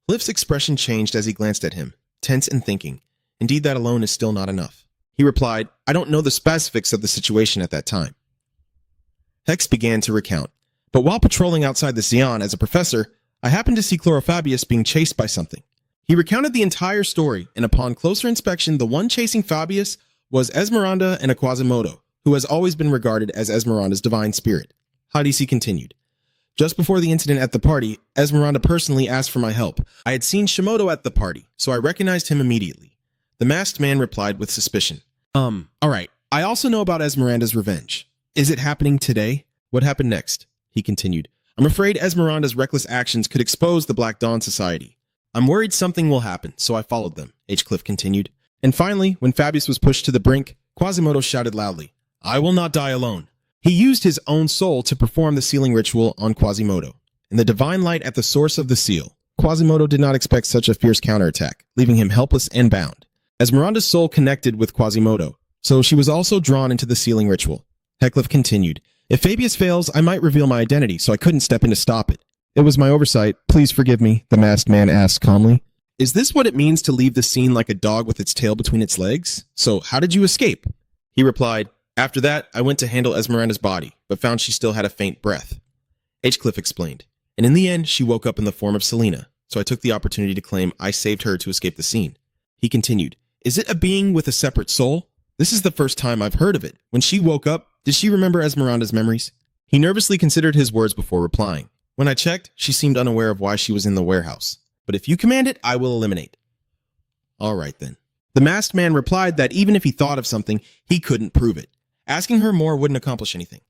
Speaker 1: Cliff's expression changed as he glanced at him, tense and thinking. Indeed, that alone is still not enough. He replied, "I don't know the specifics of the situation at that time." Hex began to recount. "But while patrolling outside the Sion as a professor, I happened to see Chlorofabius being chased by something." He recounted the entire story, and upon closer inspection, the one chasing Fabius was Esmeralda and a Quasimodo, who has always been regarded as Esmeralda's divine spirit. Hadisi continued. "Just before the incident at the party, Esmeralda personally asked for my help. I had seen Shimoto at the party, so I recognized him immediately." The masked man replied with suspicion. Alright, I also know about Esmeralda's revenge. Is it happening today? What happened next?" He continued. "I'm afraid Esmeralda's reckless actions could expose the Black Dawn Society. I'm worried something will happen, so I followed them," Cliff continued. And finally, when Fabius was pushed to the brink, Quasimodo shouted loudly, "I will not die alone." He used his own soul to perform the sealing ritual on Quasimodo. In the divine light at the source of the seal, Quasimodo did not expect such a fierce counterattack, leaving him helpless and bound. Esmeralda's soul connected with Quasimodo, so she was also drawn into the sealing ritual. Heckliff continued, "If Fabius fails, I might reveal my identity, so I couldn't step in to stop it." "It was my oversight. Please forgive me," the masked man asked calmly. "Is this what it means to leave the scene like a dog with its tail between its legs? So how did you escape?" He replied, "After that, I went to handle Esmeralda's body, but found she still had a faint breath." Cliff explained, "And in the end, she woke up in the form of Selena, so I took the opportunity to claim I saved her to escape the scene." He continued, "Is it a being with a separate soul? This is the first time I've heard of it. When she woke up, did she remember Esmeralda's memories?" He nervously considered his words before replying. "When I checked, she seemed unaware of why she was in the warehouse. But if you command it, I will eliminate." All right then. The masked man replied that even if he thought of something, he couldn't prove it. Asking her more wouldn't accomplish anything.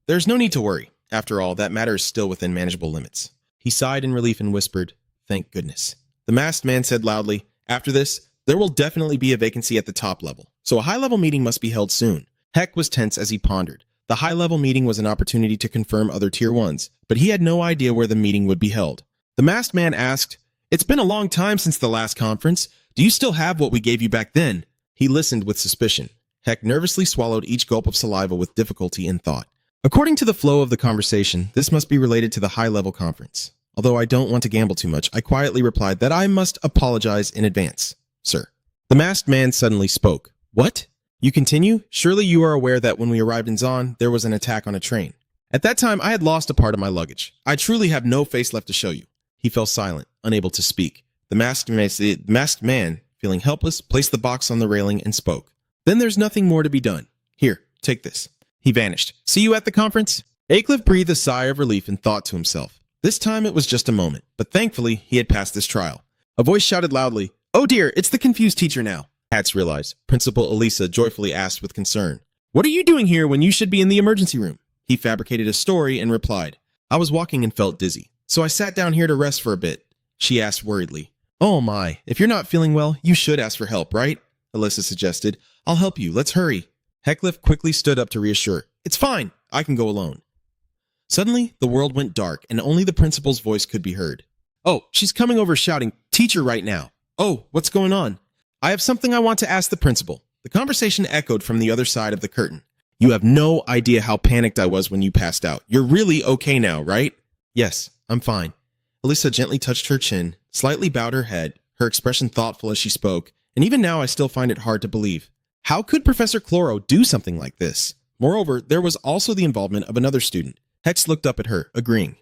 Speaker 1: There's no need to worry. After all, that matter is still within manageable limits. He sighed in relief and whispered, "Thank goodness." The masked man said loudly, "After this, there will definitely be a vacancy at the top level, so a high-level meeting must be held soon." Heck was tense as he pondered. The high-level meeting was an opportunity to confirm other Tier 1s, but he had no idea where the meeting would be held. The masked man asked, "It's been a long time since the last conference. Do you still have what we gave you back then?" He listened with suspicion. Heck nervously swallowed each gulp of saliva with difficulty and thought. According to the flow of the conversation, this must be related to the high-level conference. Although I don't want to gamble too much, I quietly replied that I must apologize in advance, sir. The masked man suddenly spoke. "What? You continue? Surely you are aware that when we arrived in Zon, there was an attack on a train. At that time, I had lost a part of my luggage. I truly have no face left to show you." He fell silent, unable to speak. The masked man, feeling helpless, placed the box on the railing and spoke. "Then there's nothing more to be done. Here, take this." He vanished. "See you at the conference?" Aycliffe breathed a sigh of relief and thought to himself. This time it was just a moment, but thankfully he had passed this trial. A voice shouted loudly, "Oh dear, it's the confused teacher now." Hats realized. Principal Elisa joyfully asked with concern, "What are you doing here when you should be in the emergency room?" He fabricated a story and replied, "I was walking and felt dizzy, so I sat down here to rest for a bit." She asked worriedly, "Oh my, if you're not feeling well, you should ask for help, right?" Alyssa suggested, "I'll help you, let's hurry." Heckcliff quickly stood up to reassure, "It's fine, I can go alone." Suddenly, the world went dark and only the principal's voice could be heard. "Oh, she's coming over shouting, 'Teacher,' right now. Oh, what's going on?" "I have something I want to ask the principal." The conversation echoed from the other side of the curtain. "You have no idea how panicked I was when you passed out. You're really okay now, right?" "Yes, I'm fine." Alyssa gently touched her chin, slightly bowed her head, her expression thoughtful as she spoke, and even now I still find it hard to believe. How could Professor Chloro do something like this? Moreover, there was also the involvement of another student. Hex looked up at her, agreeing.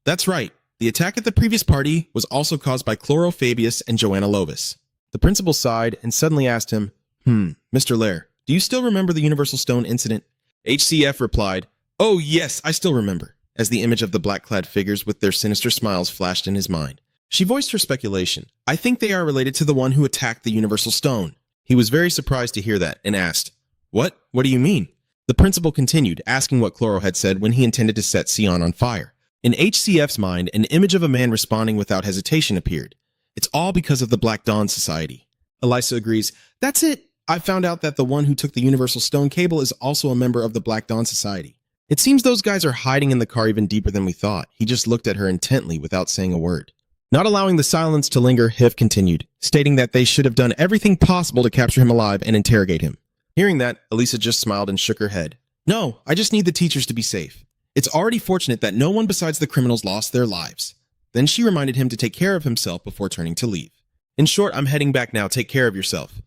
Speaker 1: "That's right. The attack at the previous party was also caused by Chloro Fabius and Joanna Lovis." The principal sighed and suddenly asked him, Mr. Lair, do you still remember the Universal Stone incident?" HCF replied, "Oh yes, I still remember," as the image of the black-clad figures with their sinister smiles flashed in his mind. She voiced her speculation. "I think they are related to the one who attacked the Universal Stone." He was very surprised to hear that and asked, What do you mean?" The principal continued, asking what Chloro had said when he intended to set Sion on fire. In HCF's mind, an image of a man responding without hesitation appeared. "It's all because of the Black Dawn Society." Elisa agrees, "That's it. I found out that the one who took the Universal Stone cable is also a member of the Black Dawn Society. It seems those guys are hiding in the car even deeper than we thought." He just looked at her intently without saying a word. Not allowing the silence to linger, Hiff continued, stating that they should have done everything possible to capture him alive and interrogate him. Hearing that, Elisa just smiled and shook her head. "No, I just need the teachers to be safe. It's already fortunate that no one besides the criminals lost their lives." Then she reminded him to take care of himself before turning to leave. "In short, I'm heading back now. Take care of yourself."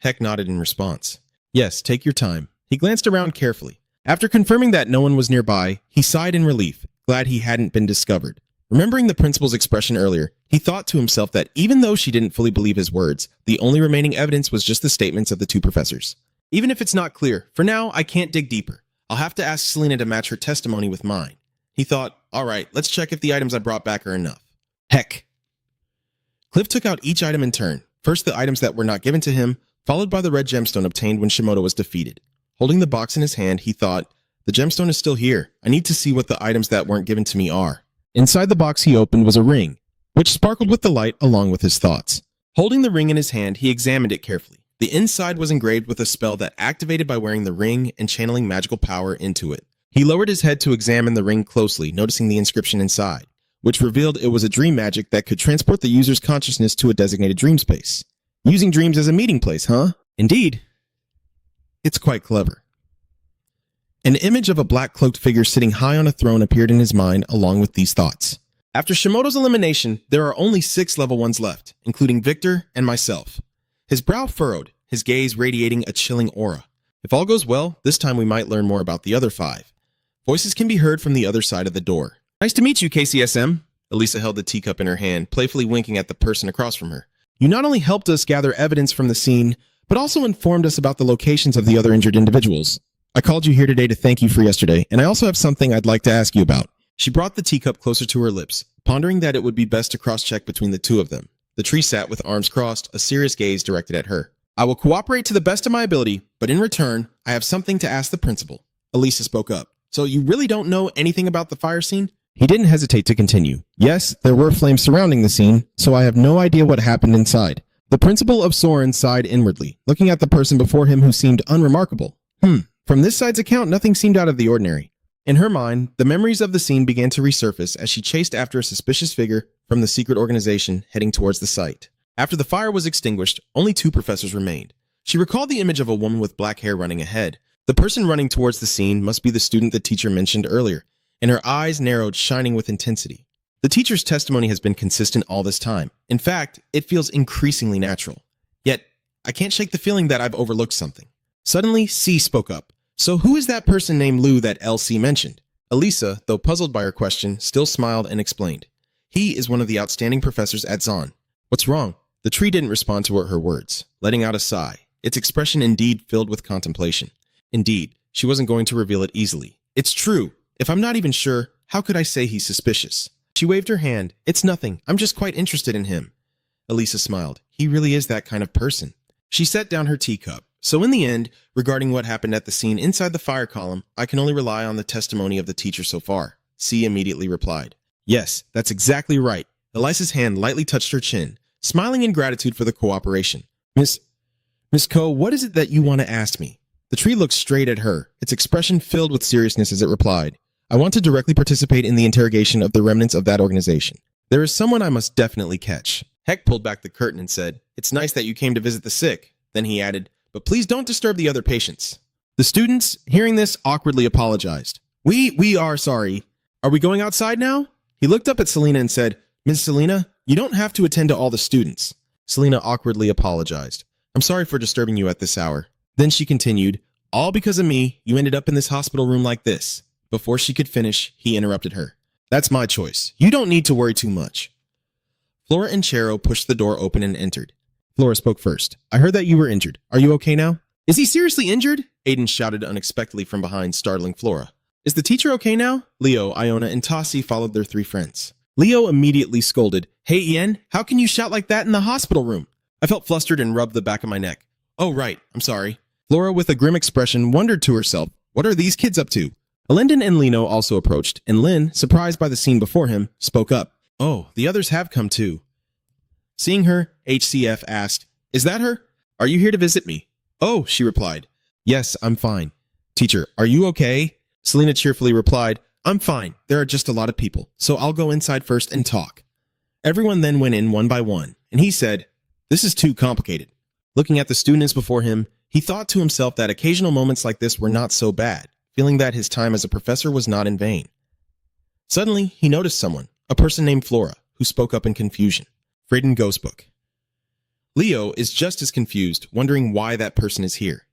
Speaker 1: Heck nodded in response. "Yes, take your time." He glanced around carefully. After confirming that no one was nearby, he sighed in relief, glad he hadn't been discovered. Remembering the principal's expression earlier, he thought to himself that even though she didn't fully believe his words, the only remaining evidence was just the statements of the two professors. Even if it's not clear, for now, I can't dig deeper. I'll have to ask Selena to match her testimony with mine. He thought, all right, let's check if the items I brought back are enough. Heck. Cliff took out each item in turn. First the items that were not given to him, followed by the red gemstone obtained when Shimoda was defeated. Holding the box in his hand, he thought, the gemstone is still here. I need to see what the items that weren't given to me are. Inside the box he opened was a ring, which sparkled with the light along with his thoughts. Holding the ring in his hand, he examined it carefully. The inside was engraved with a spell that activated by wearing the ring and channeling magical power into it. He lowered his head to examine the ring closely, noticing the inscription inside, which revealed it was a dream magic that could transport the user's consciousness to a designated dream space. Using dreams as a meeting place, huh? Indeed. It's quite clever. An image of a black-cloaked figure sitting high on a throne appeared in his mind along with these thoughts. After Shimoda's elimination, there are only 6 level 1s left, including Victor and myself. His brow furrowed, his gaze radiating a chilling aura. If all goes well, this time we might learn more about the other 5. Voices can be heard from the other side of the door. Nice to meet you, KCSM. Elisa held the teacup in her hand, playfully winking at the person across from her. You not only helped us gather evidence from the scene, but also informed us about the locations of the other injured individuals. I called you here today to thank you for yesterday, and I also have something I'd like to ask you about. She brought the teacup closer to her lips, pondering that it would be best to cross-check between the two of them. The tree sat with arms crossed, a serious gaze directed at her. I will cooperate to the best of my ability, but in return, I have something to ask the principal. Elisa spoke up. So you really don't know anything about the fire scene?
Speaker 2: He didn't hesitate to continue. Yes, there were flames surrounding the scene, so I have no idea what happened inside. The principal of Soren sighed inwardly, looking at the person before him who seemed unremarkable. From this side's account, nothing seemed out of the ordinary. In her mind, the memories of the scene began to resurface as she chased after a suspicious figure from the secret organization heading towards the site. After the fire was extinguished, only 2 professors remained. She recalled the image of a woman with black hair running ahead. The person running towards the scene must be the student the teacher mentioned earlier, and her eyes narrowed, shining with intensity. The teacher's testimony has been consistent all this time. In fact, it feels increasingly natural. Yet, I can't shake the feeling that I've overlooked something. Suddenly, C spoke up. So who is that person named Lou that LC mentioned? Elisa, though puzzled by her question, still smiled and explained. He is one of the outstanding professors at Zahn. What's wrong? The tree didn't respond to her words, letting out a sigh, its expression indeed filled with contemplation. Indeed, she wasn't going to reveal it easily. It's true. If I'm not even sure, how could I say he's suspicious? She waved her hand. It's nothing. I'm just quite interested in him. Elisa smiled. He really is that kind of person. She set down her teacup. So in the end, regarding what happened at the scene inside the fire column, I can only rely on the testimony of the teacher so far. C immediately replied. Yes, that's exactly right. Elisa's hand lightly touched her chin, smiling in gratitude for the cooperation. Miss Ko, what is it that you want to ask me? The tree looked straight at her, its expression filled with seriousness as it replied. I want to directly participate in the interrogation of the remnants of that organization. There is someone I must definitely catch. Heck pulled back the curtain and said, It's nice that you came to visit the sick. Then he added, But please don't disturb the other patients. The students, hearing this, awkwardly apologized. We are sorry. Are we going outside now? He looked up at Selena and said, Miss Selena, you don't have to attend to all the students. Selena awkwardly apologized. I'm sorry for disturbing you at this hour. Then she continued, All because of me, you ended up in this hospital room like this. Before she could finish, he interrupted her. That's my choice. You don't need to worry too much. Flora and Chero pushed the door open and entered. Flora spoke first. I heard that you were injured. Are you okay now? Is he seriously injured? Aiden shouted unexpectedly from behind, startling Flora. Is the teacher okay now? Leo, Iona, and Tassi followed their 3 friends. Leo immediately scolded. Hey, Ian, how can you shout like that in the hospital room? I felt flustered and rubbed the back of my neck. Oh, right. I'm sorry. Flora, with a grim expression, wondered to herself, what are these kids up to? Alendin and Lino also approached, and Lin, surprised by the scene before him, spoke up. Oh, the others have come too. Seeing her, HCF asked, Is that her? Are you here to visit me? Oh, she replied. Yes, I'm fine. Teacher, are you okay? Selena cheerfully replied, I'm fine. There are just a lot of people, so I'll go inside first and talk. Everyone then went in one by one, and he said, This is too complicated. Looking at the students before him, he thought to himself that occasional moments like this were not so bad, feeling that his time as a professor was not in vain. Suddenly, he noticed someone, a person named Flora, who spoke up in confusion. Freyden Ghostbook. Leo is just as confused, wondering why that person is here.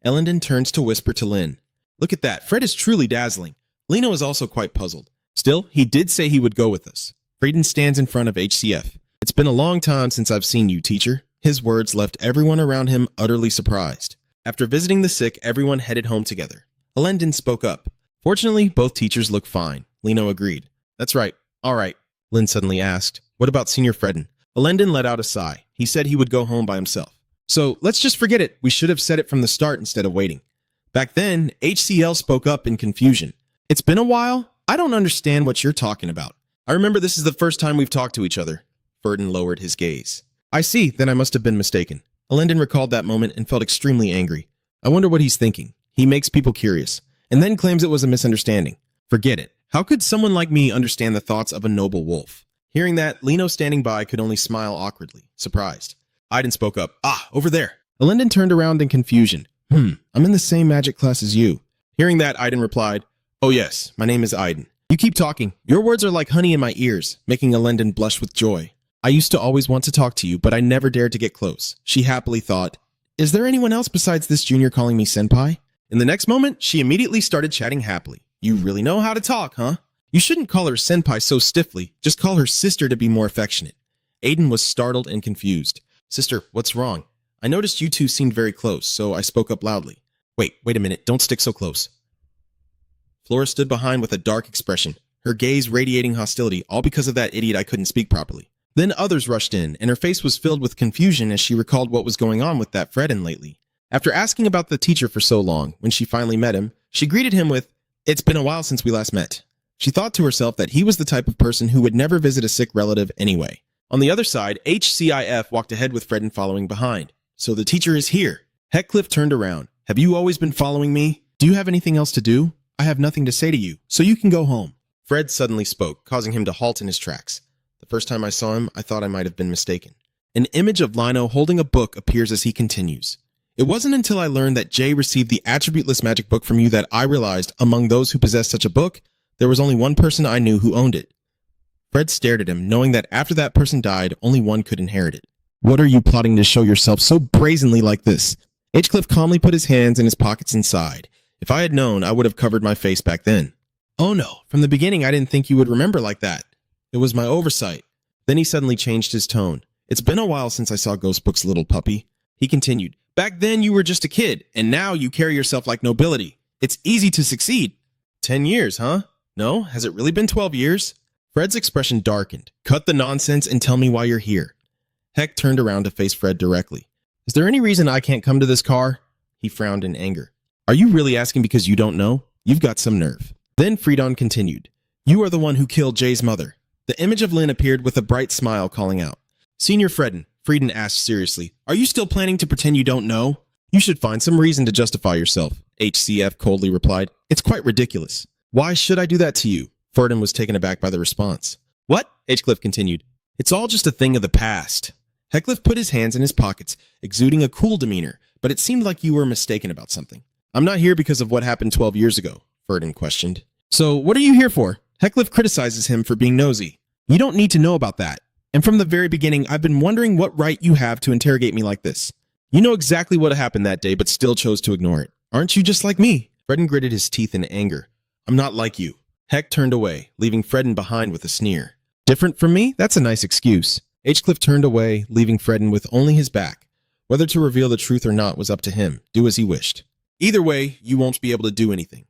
Speaker 2: Ellendon turns to whisper to Lynn. Look at that, Fred is truly dazzling. Lino is also quite puzzled. Still, he did say he would go with us. Freyden stands in front of HCF. It's been a long time since I've seen you, teacher. His words left everyone around him utterly surprised. After visiting the sick, everyone headed home together. Ellendon spoke up. Fortunately, both teachers look fine. Lino agreed. That's right. All right. Lynn suddenly asked, What about Senior Freden? Ellendon let out a sigh. He said he would go home by himself. So, let's just forget it. We should have said it from the start instead of waiting. Back then, HCL spoke up in confusion. It's been a while. I don't understand what you're talking about. I remember this is the first time we've talked to each other. Freden lowered his gaze. I see, then I must have been mistaken. Ellendon recalled that moment and felt extremely angry. I wonder what he's thinking. He makes people curious, and then claims it was a misunderstanding. Forget it. How could someone like me understand the thoughts of a noble wolf? Hearing that, Lino standing by could only smile awkwardly, surprised. Aiden spoke up. Ah, over there. Ellendon turned around in confusion. I'm in the same magic class as you. Hearing that, Aiden replied, Oh yes, my name is Aiden. You keep talking. Your words are like honey in my ears, making Ellendon blush with joy. I used to always want to talk to you, but I never dared to get close. She happily thought, Is there anyone else besides this junior calling me senpai? In the next moment, she immediately started chatting happily. You really know how to talk, huh? You shouldn't call her senpai so stiffly. Just call her sister to be more affectionate. Aiden was startled and confused. Sister, what's wrong? I noticed you two seemed very close, so I spoke up loudly. Wait a minute. Don't stick so close. Flora stood behind with a dark expression, her gaze radiating hostility, all because of that idiot I couldn't speak properly. Then others rushed in, and her face was filled with confusion as she recalled what was going on with that Fredden lately. After asking about the teacher for so long, when she finally met him, she greeted him with, "It's been a while since we last met." She thought to herself that he was the type of person who would never visit a sick relative anyway. On the other side, HCIF walked ahead with Fredden following behind. "So the teacher is here." Heathcliff turned around. "Have you always been following me? Do you have anything else to do? I have nothing to say to you, so you can go home." Fred suddenly spoke, causing him to halt in his tracks. The first time I saw him, I thought I might have been mistaken. An image of Lino holding a book appears as he continues. "It wasn't until I learned that Jay received the attributeless magic book from you that I realized, among those who possessed such a book, there was only one person I knew who owned it." Fred stared at him, knowing that after that person died, only one could inherit it. "What are you plotting to show yourself so brazenly like this?" Hinchcliffe calmly put his hands in his pockets and sighed. "If I had known, I would have covered my face back then." "Oh no, from the beginning I didn't think you would remember like that. It was my oversight." Then he suddenly changed his tone. "It's been a while since I saw Ghost Book's little puppy." He continued, "Back then you were just a kid, and now you carry yourself like nobility. It's easy to succeed." 10 years, huh? No? Has it really been 12 years? Fred's expression darkened. "Cut the nonsense and tell me why you're here." Heck turned around to face Fred directly. "Is there any reason I can't come to this car?" He frowned in anger. "Are you really asking because you don't know? You've got some nerve." Then Friedon continued, "You are the one who killed Jay's mother." The image of Lynn appeared with a bright smile, calling out, "Senior Fredden," Frieden asked seriously, "are you still planning to pretend you don't know?" "You should find some reason to justify yourself," HCF coldly replied. "It's quite ridiculous." "Why should I do that to you?" Frieden was taken aback by the response. "What?" Hinchcliffe continued. "It's all just a thing of the past." Heathcliff put his hands in his pockets, exuding a cool demeanor, but it seemed like you were mistaken about something. "I'm not here because of what happened 12 years ago," Frieden questioned. "So what are you here for?" Heathcliff criticizes him for being nosy. "You don't need to know about that. And from the very beginning, I've been wondering what right you have to interrogate me like this. You know exactly what happened that day, but still chose to ignore it. Aren't you just like me?" Frieden gritted his teeth in anger. "I'm not like you." Heck turned away, leaving Frieden behind with a sneer. "Different from me? That's a nice excuse." Hinchcliffe turned away, leaving Frieden with only his back. Whether to reveal the truth or not was up to him. Do as he wished. "Either way, you won't be able to do anything."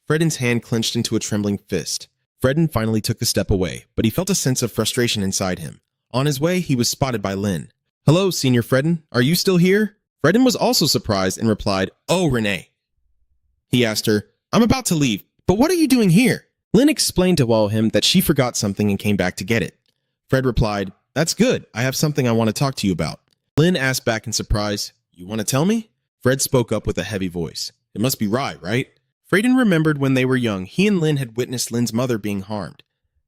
Speaker 2: Frieden's hand clenched into a trembling fist. Frieden finally took a step away, but he felt a sense of frustration inside him. On his way, he was spotted by Lynn. "Hello, Senior Frieden. Are you still here?" Frieden was also surprised and replied, "Oh, Renee." He asked her, "I'm about to leave, but what are you doing here?" Lynn explained to him that she forgot something and came back to get it. Fred replied, "That's good. I have something I want to talk to you about." Lynn asked back in surprise, "You want to tell me?" Fred spoke up with a heavy voice. "It must be Rye, right?" Frieden remembered when they were young, he and Lynn had witnessed Lynn's mother being harmed.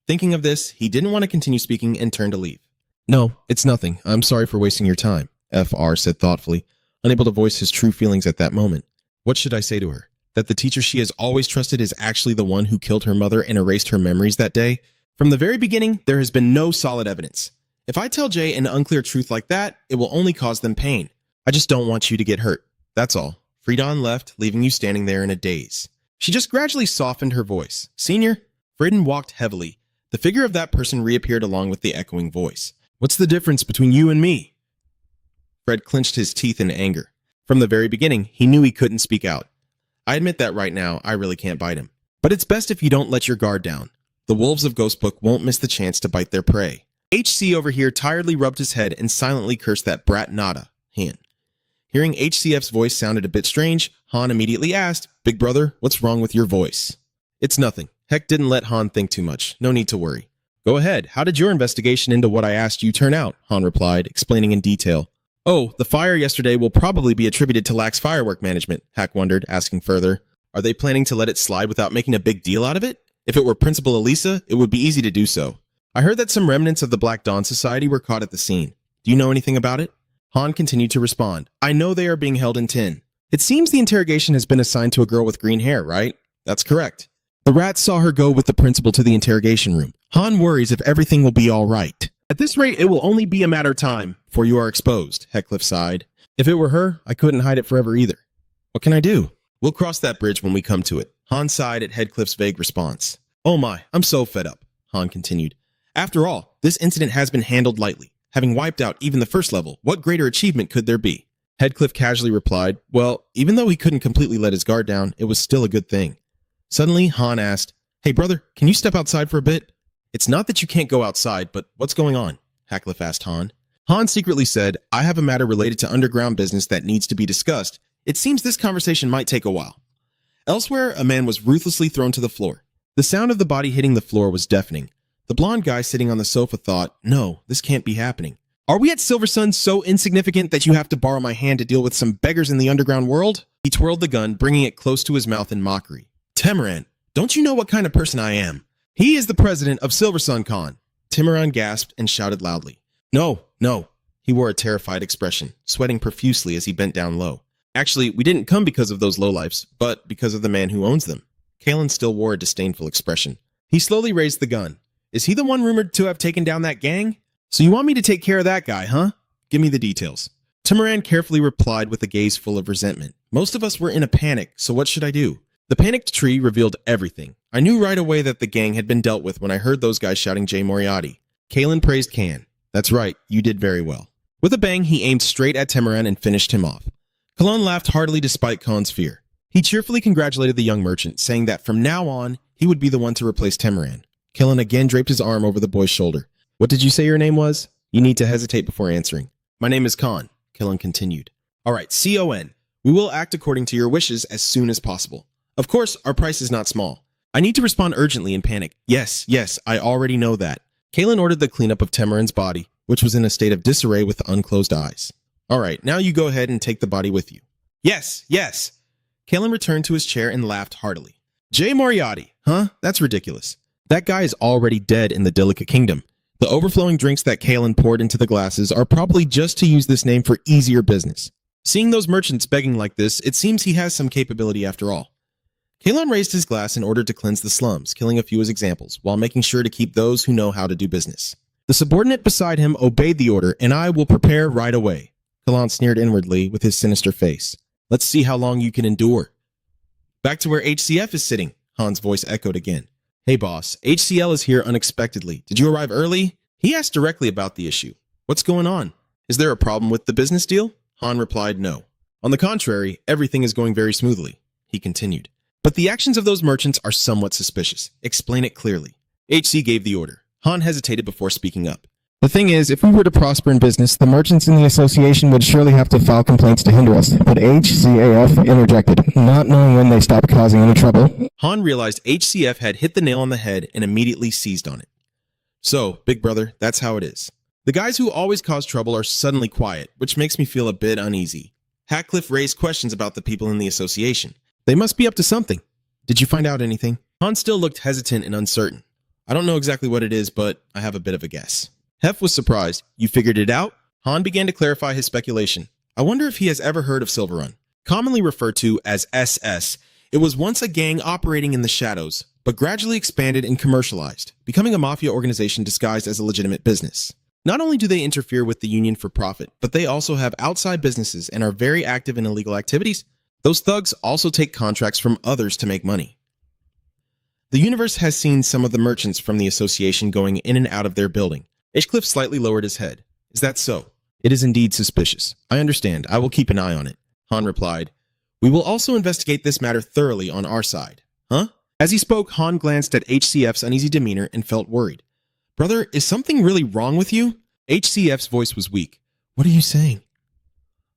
Speaker 2: Thinking of this, he didn't want to continue speaking and turned to leave. "No, it's nothing. I'm sorry for wasting your time," FR said thoughtfully, unable to voice his true feelings at that moment. What should I say to her? That the teacher she has always trusted is actually the one who killed her mother and erased her memories that day? From the very beginning, there has been no solid evidence. If I tell Jay an unclear truth like that, it will only cause them pain. I just don't want you to get hurt. That's all. Frieden left, leaving you standing there in a daze. She just gradually softened her voice. "Senior?" Frieden walked heavily. The figure of that person reappeared along with the echoing voice. "What's the difference between you and me?" Fred clenched his teeth in anger. From the very beginning, he knew he couldn't speak out. "I admit that right now, I really can't bite him. But it's best if you don't let your guard down. The wolves of Ghostbook won't miss the chance to bite their prey." HC over here tiredly rubbed his head and silently cursed that brat Nada, Han. Hearing HCF's voice sounded a bit strange, Han immediately asked, "Big brother, what's wrong with your voice?" "It's nothing." Heck didn't let Han think too much. No need to worry. "Go ahead. How did your investigation into what I asked you turn out?" Han replied, explaining in detail. "Oh, the fire yesterday will probably be attributed to lax firework management," Hack wondered, asking further. "Are they planning to let it slide without making a big deal out of it? If it were Principal Elisa, it would be easy to do so. I heard that some remnants of the Black Dawn Society were caught at the scene. Do you know anything about it?" Han continued to respond. "I know they are being held in tin. It seems the interrogation has been assigned to a girl with green hair, right?" "That's correct. The rats saw her go with the principal to the interrogation room. Han worries if everything will be all right. At this rate, it will only be a matter of time before you are exposed," Heathcliff sighed. "If it were her, I couldn't hide it forever either. What can I do?" "We'll cross that bridge when we come to it." Han sighed at Heathcliff's vague response. "Oh my, I'm so fed up," Han continued. "After all, this incident has been handled lightly. Having wiped out even the first level, what greater achievement could there be?" Heathcliff casually replied, "Well, even though he couldn't completely let his guard down, it was still a good thing." Suddenly, Han asked, "Hey brother, can you step outside for a bit?" "It's not that you can't go outside, but what's going on?"
Speaker 1: Heckcliff asked Han. Han secretly said, I have a matter related to underground business that needs to be discussed. It seems this conversation might take a while. Elsewhere, a man was ruthlessly thrown to the floor. The sound of the body hitting the floor was deafening. The blonde guy sitting on the sofa thought, no, this can't be happening. Are we at Silver Sun so insignificant that you have to borrow my hand to deal with some beggars in the underground world? He twirled the gun, bringing it close to his mouth in mockery. Timoran, don't you know what kind of person I am? He is the president of Silver Sun Con. Timoran gasped and shouted loudly. No, no. He wore a terrified expression, sweating profusely as he bent down low. Actually, we didn't come because of those lowlifes, but because of the man who owns them. Kalen still wore a disdainful expression. He slowly raised the gun. Is he the one rumored to have taken down that gang? So you want me to take care of that guy, huh? Give me the details. Timoran carefully replied with a gaze full of resentment. Most of us were in a panic, so what should I do? The panicked tree revealed everything. I knew right away that the gang had been dealt with when I heard those guys shouting Jay Moriarty. Kalen praised Kan. That's right, you did very well. With a bang, he aimed straight at Timoran and finished him off. Kalon laughed heartily despite Khan's fear. He cheerfully congratulated the young merchant, saying that from now on, he would be the one to replace Timoran. Kalen again draped his arm over the boy's shoulder. What did you say your name was? You need to hesitate before answering. My name is Khan, Kalen continued. All right, C-O-N. We will act according to your wishes as soon as possible. Of course, our price is not small. I need to respond urgently in panic. Yes, I already know that. Kalen ordered the cleanup of Timoran's body, which was in a state of disarray with unclosed eyes. All right, now you go ahead and take the body with you. Yes. Kalen returned to his chair and laughed heartily. Jay Moriarty, huh? That's ridiculous. That guy is already dead in the Delica Kingdom. The overflowing drinks that Kalen poured into the glasses are probably just to use this name for easier business. Seeing those merchants begging like this, it seems he has some capability after all. Kalen raised his glass in order to cleanse the slums, killing a few as examples, while making sure to keep those who know how to do business. The subordinate beside him obeyed the order, and I will prepare right away. Kalen sneered inwardly with his sinister face. Let's see how long you can endure. Back to where HCF is sitting, Han's voice echoed again. Hey boss, HCL is here unexpectedly. Did you arrive early? He asked directly about the issue. What's going on? Is there a problem with the business deal? Han replied no. On the contrary, everything is going very smoothly. He continued. But the actions of those merchants are somewhat suspicious. Explain it clearly. HC gave the order. Han hesitated before speaking up.
Speaker 2: The thing is, if we were to prosper in business, the merchants in the association would surely have to file complaints to hinder us. But HCAF interjected, not knowing when they stopped causing any trouble.
Speaker 1: Han realized HCF had hit the nail on the head and immediately seized on it. So, big brother, that's how it is. The guys who always cause trouble are suddenly quiet, which makes me feel a bit uneasy. Heckcliff raised questions about the people in the association. They must be up to something. Did you find out anything? Han still looked hesitant and uncertain. I don't know exactly what it is, but I have a bit of a guess. Hef was surprised. You figured it out? Han began to clarify his speculation. I wonder if he has ever heard of Silver Run. Commonly referred to as SS, it was once a gang operating in the shadows, but gradually expanded and commercialized, becoming a mafia organization disguised as a legitimate business. Not only do they interfere with the union for profit, but they also have outside businesses and are very active in illegal activities. Those thugs also take contracts from others to make money. The universe has seen some of the merchants from the association going in and out of their building. Hinchcliffe slightly lowered his head. Is that so? It is indeed suspicious. I understand. I will keep an eye on it. Han replied. We will also investigate this matter thoroughly on our side. Huh? As he spoke, Han glanced at HCF's uneasy demeanor and felt worried. Brother, is something really wrong with you? HCF's voice was weak. What are you saying?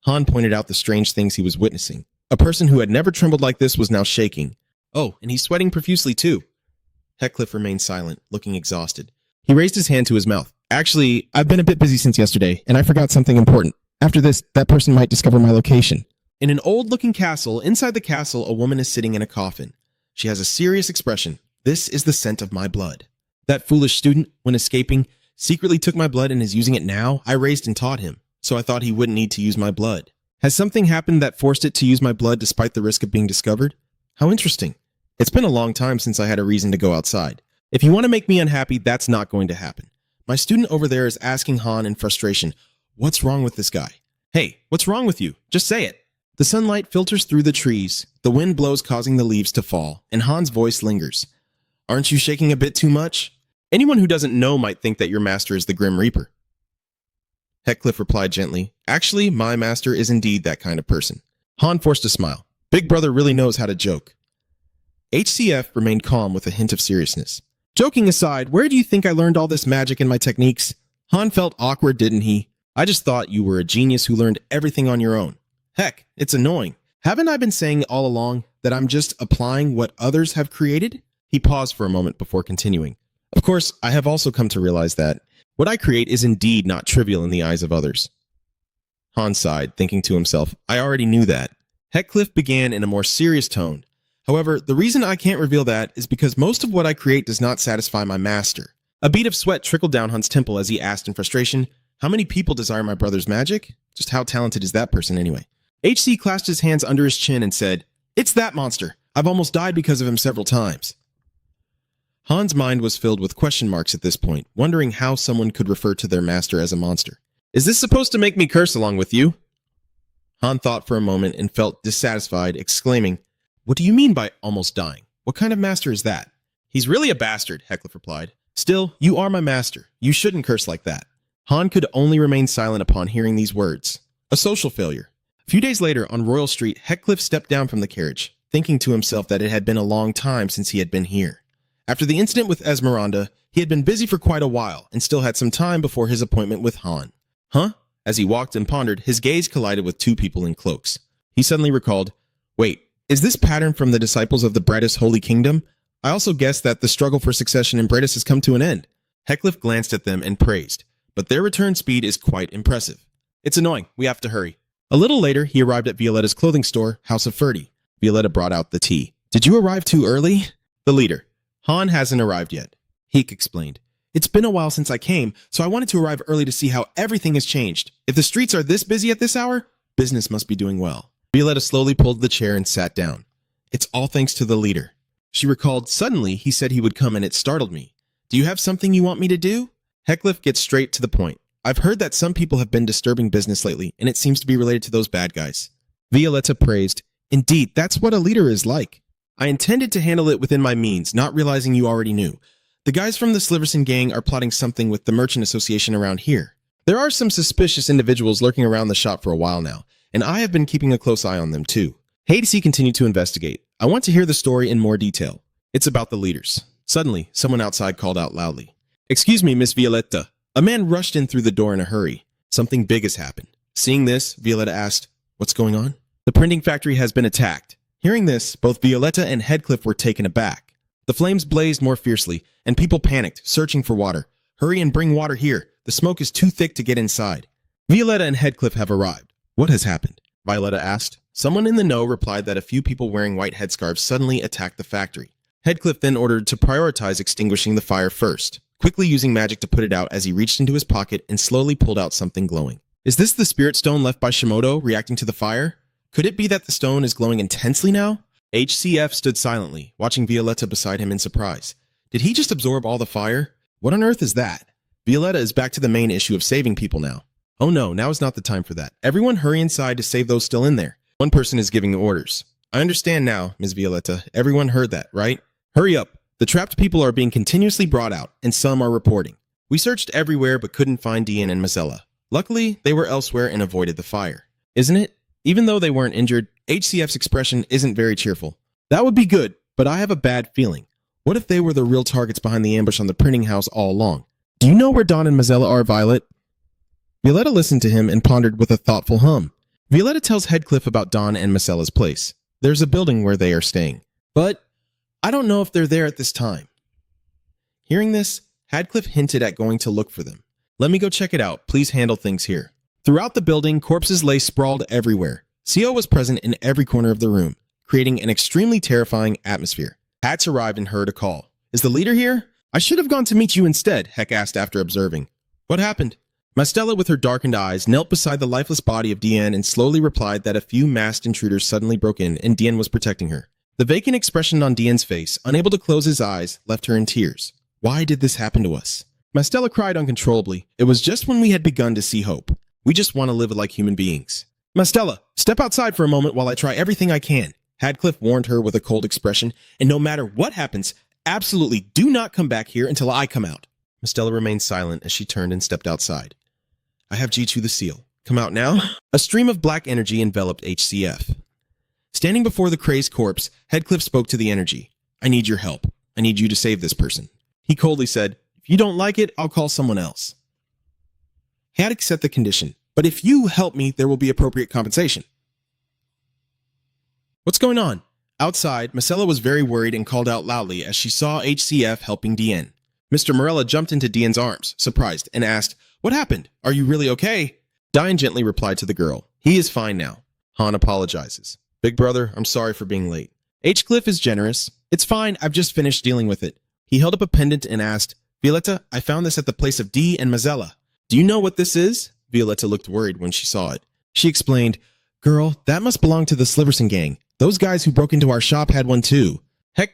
Speaker 1: Han pointed out the strange things he was witnessing. A person who had never trembled like this was now shaking. Oh, and he's sweating profusely too. Heckcliff remained silent, looking exhausted. He raised his hand to his mouth. Actually, I've been a bit busy since yesterday, and I forgot something important. After this, that person might discover my location. In an old-looking castle, inside the castle, a woman is sitting in a coffin. She has a serious expression. This is the scent of my blood. That foolish student, when escaping, secretly took my blood and is using it now. I raised and taught him, so I thought he wouldn't need to use my blood. Has something happened that forced it to use my blood despite the risk of being discovered? How interesting. It's been a long time since I had a reason to go outside. If you want to make me unhappy, that's not going to happen. My student over there is asking Han in frustration, what's wrong with this guy? Hey, what's wrong with you? Just say it. The sunlight filters through the trees, the wind blows causing the leaves to fall, and Han's voice lingers. Aren't you shaking a bit too much? Anyone who doesn't know might think that your master is the Grim Reaper. Heckcliff replied gently, actually, my master is indeed that kind of person. Han forced a smile. Big brother really knows how to joke. HCF remained calm with a hint of seriousness. Joking aside, where do you think I learned all this magic and my techniques?
Speaker 2: Han felt awkward, didn't he? I just thought you were a genius who learned everything on your own. Heck, it's annoying. Haven't I been saying all along that I'm just applying what others have created? He paused for a moment before continuing. Of course, I have also come to realize that what I create is indeed not trivial in the eyes of others. Han sighed, thinking to himself, I already knew that. Heathcliff began in a more serious tone. However, the reason I can't reveal that is because most of what I create does not satisfy my master. A bead of sweat trickled down Han's temple as he asked in frustration, how many people desire my brother's magic? Just how talented is that person anyway? HC clasped his hands under his chin and said, It's that monster. I've almost died because of him several times. Han's mind was filled with question marks at this point, wondering how someone could refer to their master as a monster. Is this supposed to make me curse along with you? Han thought for a moment and felt dissatisfied, exclaiming, What do you mean by almost dying? What kind of master is that? He's really a bastard, Heathcliff replied. Still, you are my master. You shouldn't curse like that. Han could only remain silent upon hearing these words. A social failure. A few days later, on Royal Street, Heathcliff stepped down from the carriage, thinking to himself that it had been a long time since he had been here. After the incident with Esmeralda, he had been busy for quite a while and still had some time before his appointment with Han. Huh? As he walked and pondered, his gaze collided with two people in cloaks. He suddenly recalled, Wait, is this pattern from the disciples of the British Holy Kingdom? I also guessed that the struggle for succession in British has come to an end. Heathcliff glanced at them and praised, but their return speed is quite impressive. It's annoying. We have to hurry. A little later, he arrived at Violetta's clothing store, House of Ferdy. Violetta brought out the tea. Did you arrive too early? The leader. Han hasn't arrived yet. Heek explained. It's been a while since I came, so I wanted to arrive early to see how everything has changed. If the streets are this busy at this hour, business must be doing well. Violetta slowly pulled the chair and sat down. It's all thanks to the leader. She recalled, suddenly he said he would come and it startled me. Do you have something you want me to do? Heathcliff gets straight to the point. I've heard that some people have been disturbing business lately, and it seems to be related to those bad guys. Violetta praised. Indeed, that's what a leader is like. I intended to handle it within my means, not realizing you already knew. The guys from the Sliverson gang are plotting something with the Merchant Association around here. There are some suspicious individuals lurking around the shop for a while now, and I have been keeping a close eye on them too. Hadesy continued to investigate. I want to hear the story in more detail. It's about the leaders. Suddenly, someone outside called out loudly. Excuse me, Miss Violetta. A man rushed in through the door in a hurry. Something big has happened. Seeing this, Violetta asked, What's going on? The printing factory has been attacked. Hearing this, both Violetta and Heathcliff were taken aback. The flames blazed more fiercely, and people panicked, searching for water. Hurry and bring water here. The smoke is too thick to get inside. Violetta and Heathcliff have arrived. What has happened? Violetta asked. Someone in the know replied that a few people wearing white headscarves suddenly attacked the factory. Heathcliff then ordered to prioritize extinguishing the fire first, quickly using magic to put it out as he reached into his pocket and slowly pulled out something glowing. Is this the spirit stone left by Shimoto reacting to the fire? Could it be that the stone is glowing intensely now? HCF stood silently, watching Violetta beside him in surprise. Did he just absorb all the fire? What on earth is that? Violetta is back to the main issue of saving people now. Oh no, now is not the time for that. Everyone hurry inside to save those still in there. One person is giving orders. I understand now, Ms. Violetta. Everyone heard that, right? Hurry up. The trapped people are being continuously brought out, and some are reporting. We searched everywhere but couldn't find Dian and Mazella. Luckily, they were elsewhere and avoided the fire. Isn't it? Even though they weren't injured, HCF's expression isn't very cheerful. That would be good, but I have a bad feeling. What if they were the real targets behind the ambush on the printing house all along? Do you know where Dawn and Mazella are, Violet? Violetta listened to him and pondered with a thoughtful hum. Violetta tells Heathcliff about Dawn and Macella's place. There's a building where they are staying. But I don't know if they're there at this time. Hearing this, Heathcliff hinted at going to look for them. Let me go check it out. Please handle things here. Throughout the building, corpses lay sprawled everywhere. CO was present in every corner of the room, creating an extremely terrifying atmosphere. Hats arrived and heard a call. Is the leader here? I should have gone to meet you instead, Heck asked after observing. What happened? Mastella, with her darkened eyes, knelt beside the lifeless body of Dian and slowly replied that a few masked intruders suddenly broke in and Dian was protecting her. The vacant expression on Dian's face, unable to close his eyes, left her in tears. Why did this happen to us? Mastella cried uncontrollably. It was just when we had begun to see hope. We just want to live like human beings. Mastella, step outside for a moment while I try everything I can. Heathcliff warned her with a cold expression, and no matter what happens, absolutely do not come back here until I come out. Mastella remained silent as she turned and stepped outside. I have G2 the seal. Come out now. A stream of black energy enveloped HCF. Standing before the crazed corpse, Heathcliff spoke to the energy. I need your help. I need you to save this person. He coldly said, If you don't like it, I'll call someone else.
Speaker 1: He had to accept the condition. But if you help me, there will be appropriate compensation. What's going on? Outside, Marcella was very worried and called out loudly as she saw HCF helping Dien. Mr. Morella jumped into Dien's arms, surprised, and asked, "What happened? Are you really okay?" Dien gently replied to the girl, "He is fine now." Han apologizes. "Big brother, I'm sorry for being late." Cliff is generous. "It's fine, I've just finished dealing with it." He held up a pendant and asked, "Violetta, I found this at the place of Dee and Mazella. Do you know what this is?" Violetta looked worried when she saw it. She explained, "Girl, that must belong to the Sliverson gang. Those guys who broke into our shop had one too."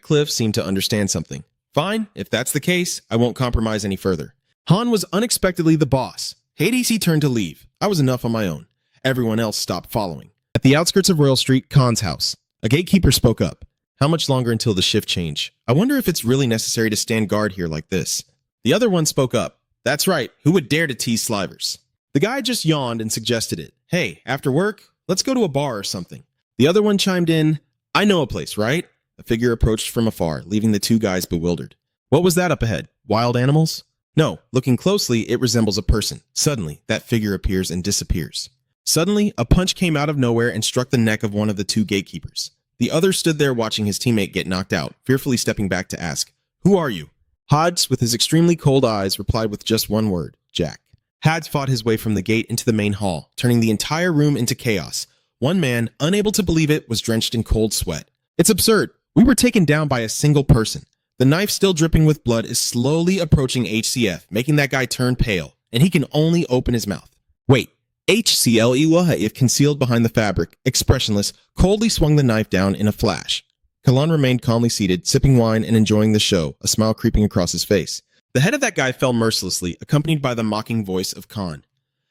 Speaker 1: Cliff seemed to understand something. "Fine, if that's the case, I won't compromise any further." Han was unexpectedly the boss. Hades he turned to leave. I was enough on my own. Everyone else stopped following. At the outskirts of Royal Street, Khan's house, a gatekeeper spoke up. "How much longer until the shift change? I wonder if it's really necessary to stand guard here like this." The other one spoke up. "That's right, who would dare to tease Slivers?" The guy just yawned and suggested it. "Hey, after work, let's go to a bar or something." The other one chimed in, "I know a place, right?" A figure approached from afar, leaving the two guys bewildered. What was that up ahead? Wild animals? No, looking closely, it resembles a person. Suddenly, that figure appears and disappears. Suddenly, a punch came out of nowhere and struck the neck of one of the two gatekeepers. The other stood there watching his teammate get knocked out, fearfully stepping back to ask, "Who are you?" Hodge, with his extremely cold eyes, replied with just one word, "Jack." Hads fought his way from the gate into the main hall, turning the entire room into chaos. One man, unable to believe it, was drenched in cold sweat. "It's absurd. We were taken down by a single person. The knife still dripping with blood is slowly approaching HCF, making that guy turn pale, and he can only open his mouth. Wait, HCLEY, if concealed behind the fabric, expressionless, coldly swung the knife down in a flash. Kalan remained calmly seated, sipping wine and enjoying the show, a smile creeping across his face. The head of that guy fell mercilessly, accompanied by the mocking voice of Khan.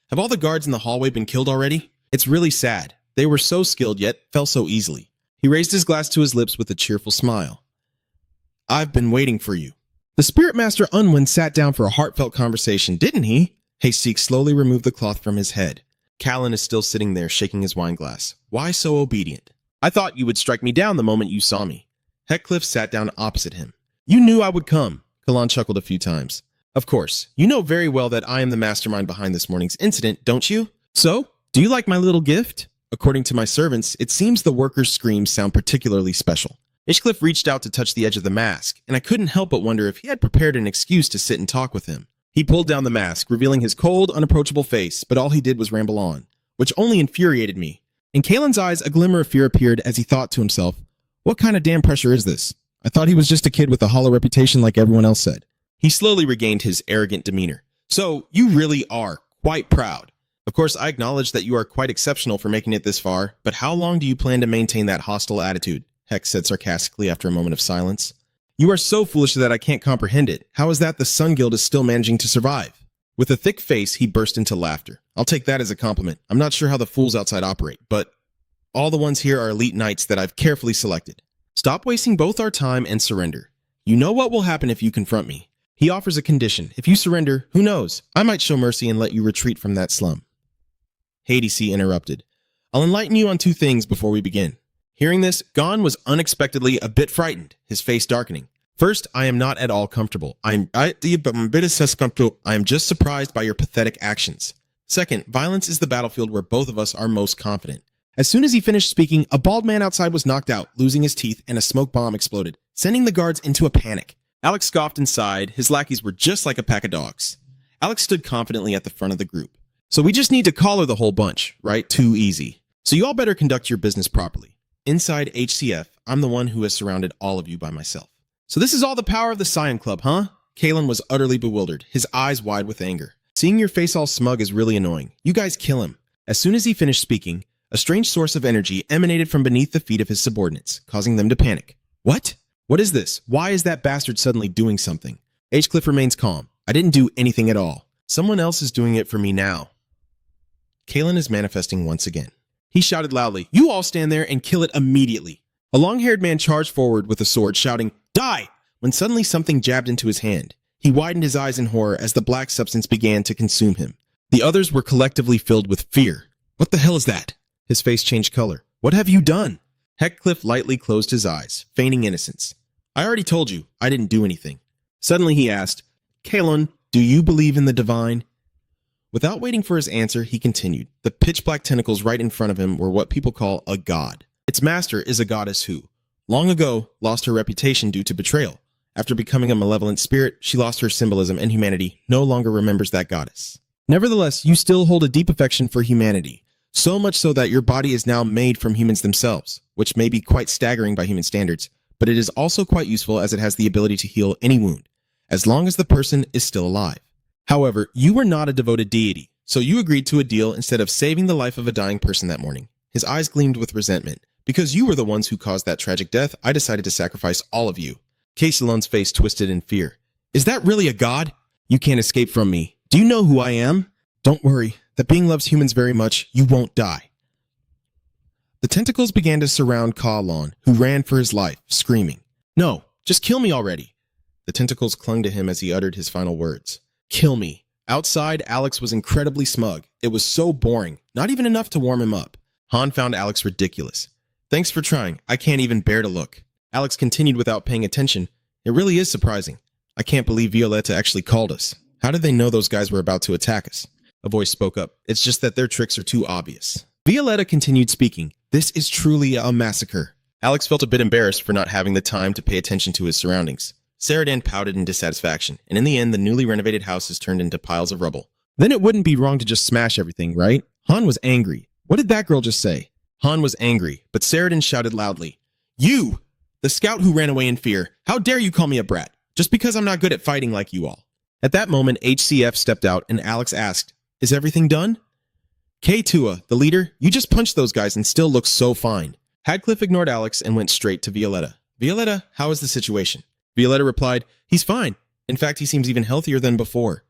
Speaker 1: "Have all the guards in the hallway been killed already? It's really sad. They were so skilled yet fell so easily." He raised his glass to his lips with a cheerful smile. "I've been waiting for you." The Spirit Master Unwin sat down for a heartfelt conversation, didn't he? Hayseek slowly removed the cloth from his head. Callan is still sitting there, shaking his wine glass. Why so obedient? "I thought you would strike me down the moment you saw me." Heckcliff sat down opposite him. "You knew I would come." Callan chuckled a few times. "Of course. You know very well that I am the mastermind behind this morning's incident, don't you? So, do you like my little gift?" According to my servants, it seems the workers' screams sound particularly special. Hinchcliffe reached out to touch the edge of the mask, and I couldn't help but wonder if he had prepared an excuse to sit and talk with him. He pulled down the mask, revealing his cold, unapproachable face, but all he did was ramble on, which only infuriated me. In Kalen's eyes, a glimmer of fear appeared as he thought to himself, "What kind of damn pressure is this? I thought he was just a kid with a hollow reputation like everyone else said." He slowly regained his arrogant demeanor. "So, you really are quite proud. Of course, I acknowledge that you are quite exceptional for making it this far, but how long do you plan to maintain that hostile attitude?" Heck said sarcastically after a moment of silence. "You are so foolish that I can't comprehend it. How is that the Sun Guild is still managing to survive?" With a thick face, he burst into laughter. "I'll take that as a compliment. I'm not sure how the fools outside operate, but all the ones here are elite knights that I've carefully selected. Stop wasting both our time and surrender. You know what will happen if you confront me. He offers a condition. If you surrender, who knows? I might show mercy and let you retreat from that slum." Hadesy interrupted. "I'll enlighten you on two things before we begin." Hearing this, Gon was unexpectedly a bit frightened, his face darkening. "First, I am not at all comfortable. I am just surprised by your pathetic actions. Second, violence is the battlefield where both of us are most confident." As soon as he finished speaking, a bald man outside was knocked out, losing his teeth, and a smoke bomb exploded, sending the guards into a panic. Alex scoffed and sighed. His lackeys were just like a pack of dogs. Alex stood confidently at the front of the group. "So we just need to collar the whole bunch, right? Too easy. So you all better conduct your business properly. Inside HCF, I'm the one who has surrounded all of you by myself." "So this is all the power of the Scion Club, huh?" Kalen was utterly bewildered, his eyes wide with anger. "Seeing your face all smug is really annoying. You guys kill him." As soon as he finished speaking, a strange source of energy emanated from beneath the feet of his subordinates, causing them to panic. "What? What is this? Why is that bastard suddenly doing something?" Hinchcliffe remains calm. "I didn't do anything at all. Someone else is doing it for me now." Kalen is manifesting once again. He shouted loudly, "You all stand there and kill it immediately." A long-haired man charged forward with a sword, shouting, "Die!" when suddenly something jabbed into his hand. He widened his eyes in horror as the black substance began to consume him. The others were collectively filled with fear. "What the hell is that?" His face changed color. "What have you done?" Heckcliff lightly closed his eyes, feigning innocence. "I already told you, I didn't do anything." Suddenly he asked, "Kalon, do you believe in the divine?" Without waiting for his answer, he continued. The pitch-black tentacles right in front of him were what people call a god. Its master is a goddess who, long ago, lost her reputation due to betrayal. After becoming a malevolent spirit, she lost her symbolism, and humanity no longer remembers that goddess. Nevertheless, you still hold a deep affection for humanity, so much so that your body is now made from humans themselves, which may be quite staggering by human standards, but it is also quite useful as it has the ability to heal any wound, as long as the person is still alive. However, you were not a devoted deity, so you agreed to a deal instead of saving the life of a dying person that morning. His eyes gleamed with resentment. Because you were the ones who caused that tragic death, I decided to sacrifice all of you. K-Salone's face twisted in fear. Is that really a god? You can't escape from me. Do you know who I am? Don't worry. That being loves humans very much, you won't die. The tentacles began to surround Ka-Lon, who ran for his life, screaming. No, just kill me already. The tentacles clung to him as he uttered his final words. Kill me. Outside, Alex was incredibly smug. It was so boring, not even enough to warm him up. Han found Alex ridiculous. Thanks for trying. I can't even bear to look. Alex continued without paying attention. It really is surprising. I can't believe Violetta actually called us. How did they know those guys were about to attack us? A voice spoke up. It's just that their tricks are too obvious. Violetta continued speaking. This is truly a massacre. Alex felt a bit embarrassed for not having the time to pay attention to his surroundings. Saradan pouted in dissatisfaction, and in the end, the newly renovated houses turned into piles of rubble. Then it wouldn't be wrong to just smash everything, right? Han was angry. What did that girl just say? Han was angry, but Saradan shouted loudly, You! The scout who ran away in fear. How dare you call me a brat? Just because I'm not good at fighting like you all. At that moment, HCF stepped out, and Alex asked, Is everything done? K-Tua, the leader, you just punched those guys and still look so fine. Hadcliffe ignored Alex and went straight to Violetta. Violetta, how is the situation? Violetta replied, He's fine. In fact, he seems even healthier than before.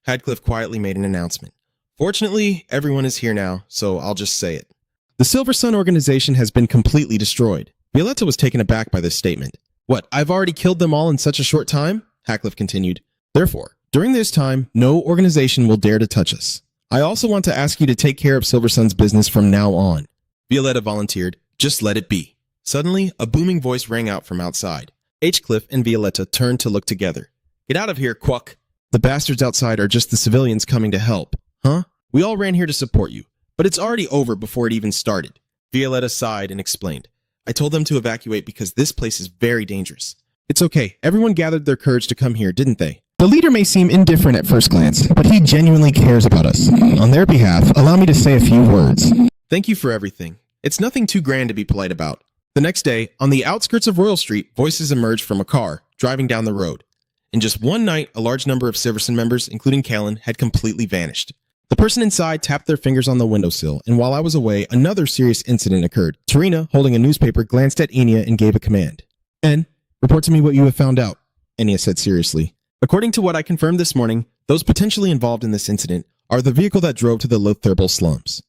Speaker 1: Hadcliffe quietly made an announcement. Fortunately, everyone is here now, so I'll just say it. The Silver Sun organization has been completely destroyed. Violetta was taken aback by this statement. What, I've already killed them all in such a short time? Hadcliffe continued. Therefore, during this time, no organization will dare to touch us. I also want to ask you to take care of Silver Sun's business from now on. Violetta volunteered. Just let it be. Suddenly, a booming voice rang out from outside. H-Cliff and Violetta turned to look together. Get out of here, Quuck. The bastards outside are just the civilians coming to help. Huh? We all ran here to support you, but it's already over before it even started. Violetta sighed and explained. I told them to evacuate because this place is very dangerous. It's okay. Everyone gathered their courage to come here, didn't they?
Speaker 2: The leader may seem indifferent at first glance, but he genuinely cares about us. On their behalf, allow me to say a few words.
Speaker 1: Thank you for everything. It's nothing too grand to be polite about. The next day, on the outskirts of Royal Street, voices emerged from a car, driving down the road. In just one night, a large number of Silverson members, including Kalen, had completely vanished. The person inside tapped their fingers on the windowsill, and while I was away, another serious incident occurred. Tarina, holding a newspaper, glanced at Enya and gave a command. En, report to me what you have found out, Enya said seriously. According to what I confirmed this morning, those potentially involved in this incident are the vehicle that drove to the Lotharbal slums.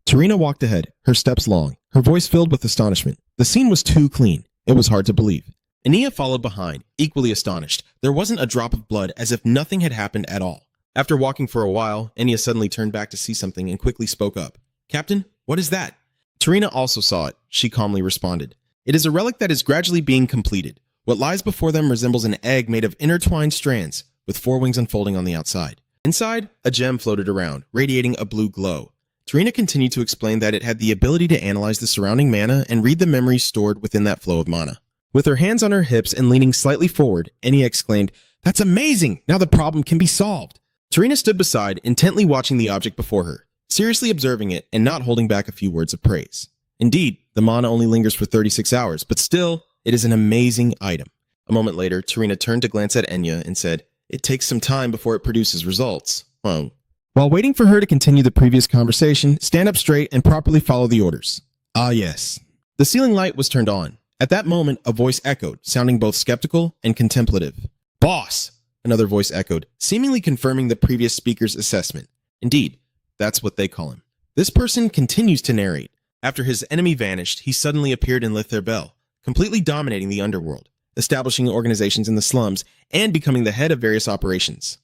Speaker 1: Tarina walked ahead, her steps long, her voice filled with astonishment. The scene was too clean. It was hard to believe. Enya followed behind, equally astonished. There wasn't a drop of blood, as if nothing had happened at all. After walking for a while, Enya suddenly turned back to see something and quickly spoke up. Captain, what is that? Tarina also saw it. She calmly responded. It is a relic that is gradually being completed. What lies before them resembles an egg made of intertwined strands, with 4 wings unfolding on the outside. Inside, a gem floated around, radiating a blue glow. Tarina continued to explain that it had the ability to analyze the surrounding mana and read the memories stored within that flow of mana. With her hands on her hips and leaning slightly forward, Enya exclaimed, That's amazing! Now the problem can be solved! Tarina stood beside, intently watching the object before her, seriously observing it and not holding back a few words of praise. Indeed, the mana only lingers for 36 hours, but still, it is an amazing item. A moment later, Tarina turned to glance at Enya and said, It takes some time before it produces results. Well, while waiting for her to continue the previous conversation, stand up straight and properly follow the orders. Ah, yes. The ceiling light was turned on. At that moment, a voice echoed, sounding both skeptical and contemplative. Boss! Another voice echoed, seemingly confirming the previous speaker's assessment. Indeed, that's what they call him. This person continues to narrate. After his enemy vanished, he suddenly appeared in Lotharbal, completely dominating the underworld, establishing organizations in the slums, and becoming the head of various operations.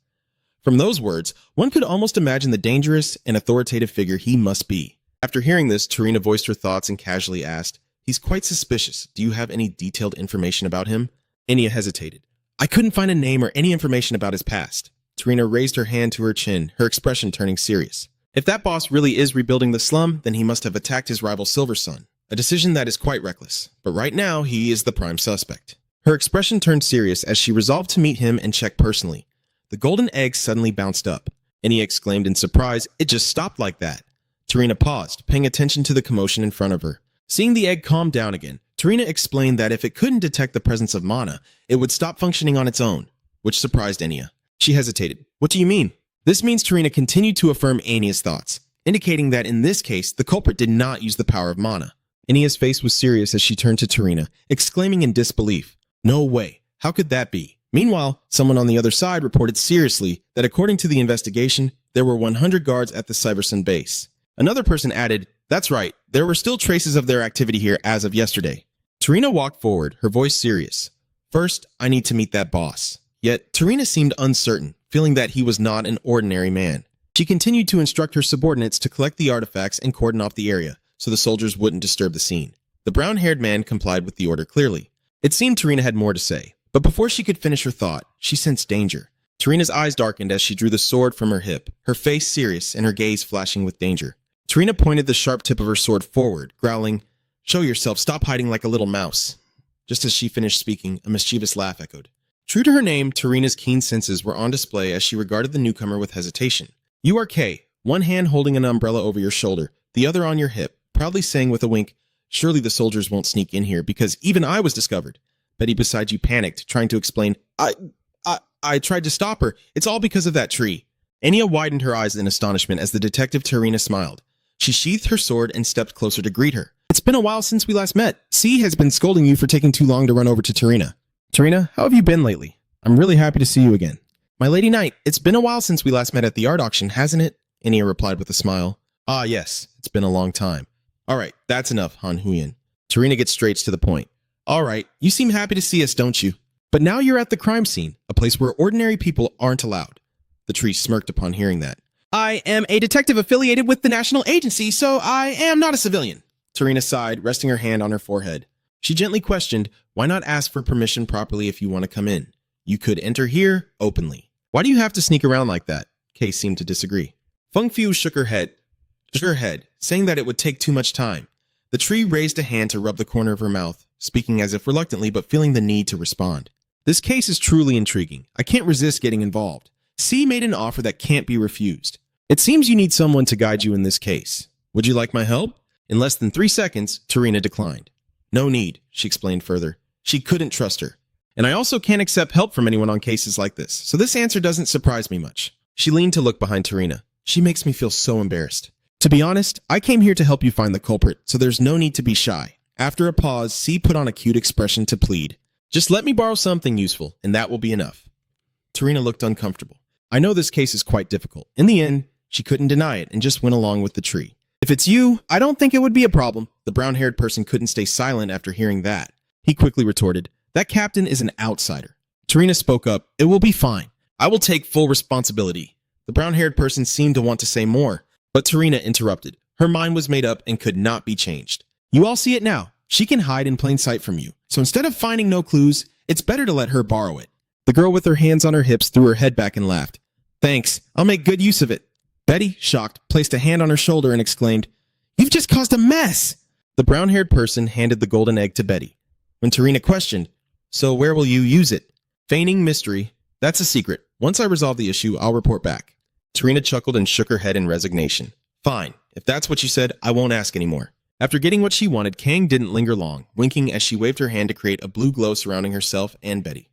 Speaker 1: From those words, one could almost imagine the dangerous and authoritative figure he must be. After hearing this, Tarina voiced her thoughts and casually asked, He's quite suspicious. Do you have any detailed information about him? Enya hesitated. I couldn't find a name or any information about his past.
Speaker 2: Tarina raised her hand to her chin, her expression turning serious. If that boss really is rebuilding the slum, then he must have attacked his rival Silver Sun, a decision that is quite reckless. But right now, he is the prime suspect. Her expression turned serious as she resolved to meet him and check personally. The golden egg suddenly bounced up, and he exclaimed in surprise, "It just stopped like that." Tarina paused, paying attention to the commotion in front of her. Seeing the egg calm down again, Tarina explained that if it couldn't detect the presence of mana, it would stop functioning on its own, which surprised Enya. She hesitated. "What do you mean?" This means Tarina continued to affirm Enya's thoughts, indicating that in this case, the culprit did not use the power of mana. Enya's face was serious as she turned to Tarina, exclaiming in disbelief, "No way, how could that be?" Meanwhile, someone on the other side reported seriously that according to the investigation, there were 100 guards at the Cybersun base. Another person added, "That's right, there were still traces of their activity here as of yesterday." Tarina walked forward, her voice serious. "First, I need to meet that boss." Yet, Tarina seemed uncertain, feeling that he was not an ordinary man. She continued to instruct her subordinates to collect the artifacts and cordon off the area, so the soldiers wouldn't disturb the scene. The brown-haired man complied with the order clearly. It seemed Tarina had more to say, but before she could finish her thought, she sensed danger. Tarina's eyes darkened as she drew the sword from her hip, her face serious and her gaze flashing with danger. Tarina pointed the sharp tip of her sword forward, growling, "Show yourself, stop hiding like a little mouse." Just as she finished speaking, a mischievous laugh echoed. True to her name, Tarina's keen senses were on display as she regarded the newcomer with hesitation. "You are Kay, one hand holding an umbrella over your shoulder, the other on your hip, proudly saying with a wink, 'Surely the soldiers won't sneak in here because even I was discovered.'" Betty beside you panicked, trying to explain, I tried to stop her. It's all because of that tree." Enya widened her eyes in astonishment as the detective Tarina smiled. She sheathed her sword and stepped closer to greet her. "It's been a while since we last met. C has been scolding you for taking too long to run over to Tarina." "Tarina, how have you been lately? I'm really happy to see you again." "My Lady Knight, it's been a while since we last met at the art auction, hasn't it?" Enya replied with a smile. "Ah, yes, it's been a long time." "All right, that's enough, Han Huyen." Tarina gets straight to the point. "All right, you seem happy to see us, don't you? But now you're at the crime scene, a place where ordinary people aren't allowed." The tree smirked upon hearing that. "I am a detective affiliated with the national agency, so I am not a civilian." Tarina sighed, resting her hand on her forehead. She gently questioned, "Why not ask for permission properly if you want to come in? You could enter here openly. Why do you have to sneak around like that?" Kay seemed to disagree. Feng Fu shook her head, saying that it would take too much time. The tree raised a hand to rub the corner of her mouth, speaking as if reluctantly but feeling the need to respond. "This case is truly intriguing. I can't resist getting involved. C made an offer that can't be refused. It seems you need someone to guide you in this case. Would you like my help?" In less than 3 seconds, Tarina declined. "No need," she explained further. She couldn't trust her. "And I also can't accept help from anyone on cases like this, so this answer doesn't surprise me much." She leaned to look behind Tarina. "She makes me feel so embarrassed. To be honest, I came here to help you find the culprit, so there's no need to be shy." After a pause, C put on a cute expression to plead. "Just let me borrow something useful, and that will be enough." Tarina looked uncomfortable. "I know this case is quite difficult." In the end, she couldn't deny it and just went along with the tree. "If it's you, I don't think it would be a problem." The brown-haired person couldn't stay silent after hearing that. He quickly retorted, "That captain is an outsider." Tarina spoke up, "It will be fine. I will take full responsibility." The brown-haired person seemed to want to say more, but Tarina interrupted. Her mind was made up and could not be changed. "You all see it now. She can hide in plain sight from you. So instead of finding no clues, it's better to let her borrow it." The girl with her hands on her hips threw her head back and laughed. "Thanks. I'll make good use of it." Betty, shocked, placed a hand on her shoulder and exclaimed, "You've just caused a mess!" The brown-haired person handed the golden egg to Betty. When Tarina questioned, "So where will you use it?" Feigning mystery, "That's a secret. Once I resolve the issue, I'll report back." Tarina chuckled and shook her head in resignation. "Fine. If that's what you said, I won't ask anymore." After getting what she wanted, Kang didn't linger long, winking as she waved her hand to create a blue glow surrounding herself and Betty.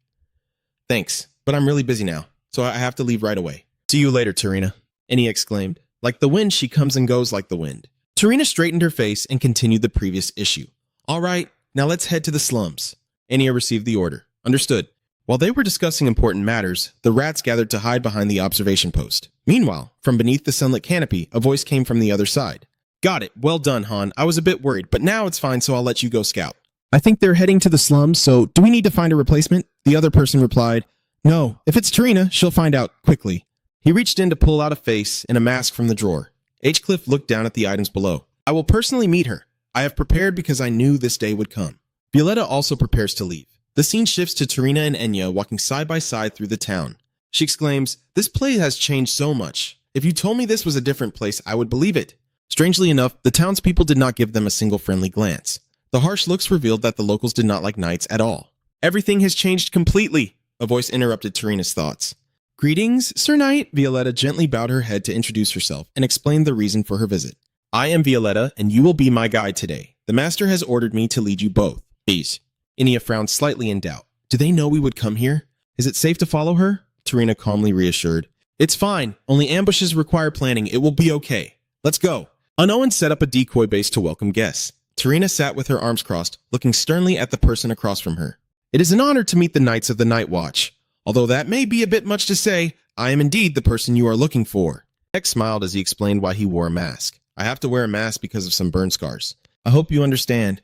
Speaker 2: "Thanks, but I'm really busy now, so I have to leave right away." "See you later, Tarina," Enya exclaimed. "Like the wind, she comes and goes like the wind." Tarina straightened her face and continued the previous issue. "All right, now let's head to the slums." Enya received the order. "Understood." While they were discussing important matters, the rats gathered to hide behind the observation post. Meanwhile, from beneath the sunlit canopy, a voice came from the other side. "Got it. Well done, Han. I was a bit worried, but now it's fine, so I'll let you go scout." "I think they're heading to the slums, so do we need to find a replacement?" The other person replied, "No. If it's Tarina, she'll find out quickly." He reached in to pull out a face and a mask from the drawer. Cliff looked down at the items below. "I will personally meet her. I have prepared because I knew this day would come." Violetta also prepares to leave. The scene shifts to Tarina and Enya walking side by side through the town.
Speaker 1: She exclaims, "This place has changed so much. If you told me this was a different place, I would believe it." Strangely enough, the townspeople did not give them a single friendly glance. The harsh looks revealed that the locals did not like knights at all. "Everything has changed completely," a voice interrupted Tarina's thoughts. "Greetings, Sir Knight." Violetta gently bowed her head to introduce herself and explained the reason for her visit. "I am Violetta, and you will be my guide today. The master has ordered me to lead you both. Please." Inia frowned slightly in doubt. "Do they know we would come here? Is it safe to follow her?" Tarina calmly reassured. "It's fine. Only ambushes require planning. It will be okay. Let's go." Unowen set up a decoy base to welcome guests. Tarina sat with her arms crossed, looking sternly at the person across from her. "It is an honor to meet the Knights of the Night Watch. Although that may be a bit much to say, I am indeed the person you are looking for." Heck smiled as he explained why he wore a mask. "I have to wear a mask because of some burn scars. I hope you understand."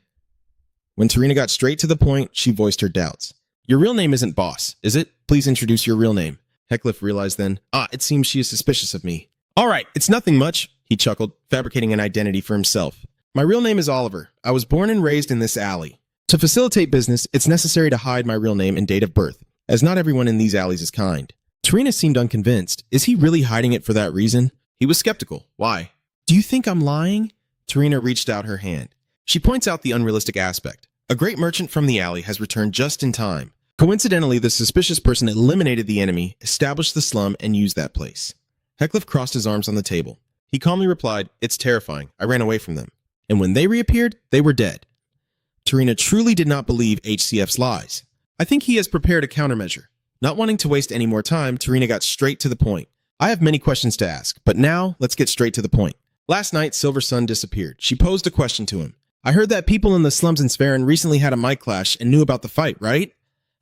Speaker 1: When Tarina got straight to the point, she voiced her doubts. "Your real name isn't Boss, is it? Please introduce your real name." Heckcliff realized then, it seems she is suspicious of me. "All right, it's nothing much," he chuckled, fabricating an identity for himself. "My real name is Oliver. I was born and raised in this alley. To facilitate business, it's necessary to hide my real name and date of birth, as not everyone in these alleys is kind." Tarina seemed unconvinced. Is he really hiding it for that reason? He was skeptical. Why? "Do you think I'm lying?" Tarina reached out her hand. She points out the unrealistic aspect. A great merchant from the alley has returned just in time. Coincidentally, the suspicious person eliminated the enemy, established the slum, and used that place. Heckcliff crossed his arms on the table. He calmly replied, "It's terrifying. I ran away from them. And when they reappeared, they were dead." Tarina truly did not believe HCF's lies. "I think he has prepared a countermeasure." Not wanting to waste any more time, Tarina got straight to the point. "I have many questions to ask, but now let's get straight to the point. Last night, Silver Sun disappeared. She posed a question to him. I heard that people in the slums in Sverren recently had a mic clash and knew about the fight, right?"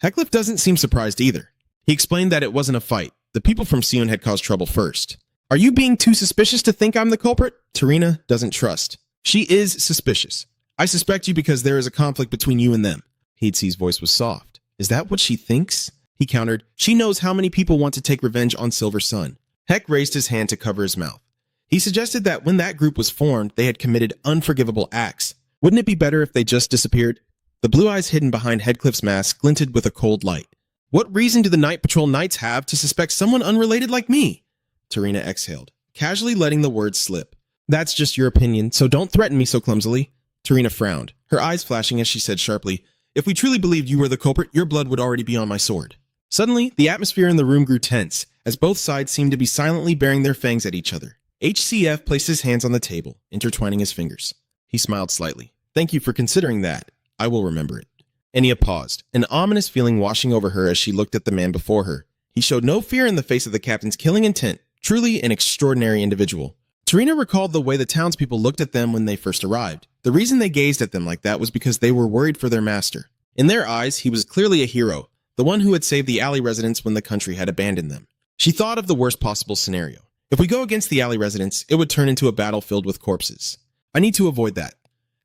Speaker 1: Heckcliff doesn't seem surprised either. He explained that it wasn't a fight. The people from Sion had caused trouble first. "Are you being too suspicious to think I'm the culprit?" Tarina doesn't trust. "She is suspicious. I suspect you because there is a conflict between you and them." Heatsea's voice was soft. "Is that what she thinks?" He countered. "She knows how many people want to take revenge on Silver Sun." Heck raised his hand to cover his mouth. He suggested that when that group was formed, they had committed unforgivable acts. Wouldn't it be better if they just disappeared? The blue eyes hidden behind Heckcliff's mask glinted with a cold light. "What reason do the Night Patrol Knights have to suspect someone unrelated like me?" Tarina exhaled, casually letting the words slip. "That's just your opinion, so don't threaten me so clumsily." Tarina frowned, her eyes flashing as she said sharply, "If we truly believed you were the culprit, your blood would already be on my sword." Suddenly, the atmosphere in the room grew tense, as both sides seemed to be silently baring their fangs at each other. HCF placed his hands on the table, intertwining his fingers. He smiled slightly. "Thank you for considering that. I will remember it." Enya paused, an ominous feeling washing over her as she looked at the man before her. He showed no fear in the face of the captain's killing intent, truly an extraordinary individual. Tarina recalled the way the townspeople looked at them when they first arrived. The reason they gazed at them like that was because they were worried for their master. In their eyes, he was clearly a hero, the one who had saved the alley residents when the country had abandoned them. She thought of the worst possible scenario. If we go against the alley residents, it would turn into a battle filled with corpses. I need to avoid that.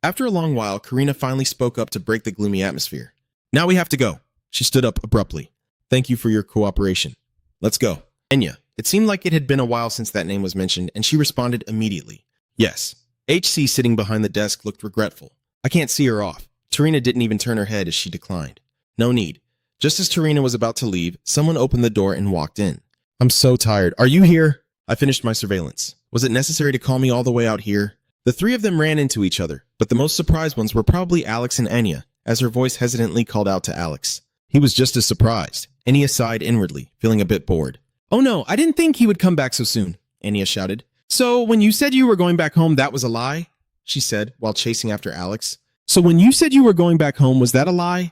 Speaker 1: After a long while, Karina finally spoke up to break the gloomy atmosphere. "Now we have to go." She stood up abruptly. "Thank you for your cooperation. Let's go." Enya. It seemed like it had been a while since that name was mentioned, and she responded immediately. "Yes." HC sitting behind the desk looked regretful. "I can't see her off." Tarina didn't even turn her head as she declined. "No need." Just as Tarina was about to leave, someone opened the door and walked in. "I'm so tired. Are you here?" "I finished my surveillance. Was it necessary to call me all the way out here?" The three of them ran into each other, but the most surprised ones were probably Alex and Enya, as her voice hesitantly called out to Alex. He was just as surprised. Enya sighed inwardly, feeling a bit bored. "Oh no, I didn't think he would come back so soon," Enya shouted. "So when you said you were going back home, that was a lie?" she said, while chasing after Alex. "So when you said you were going back home, was that a lie?"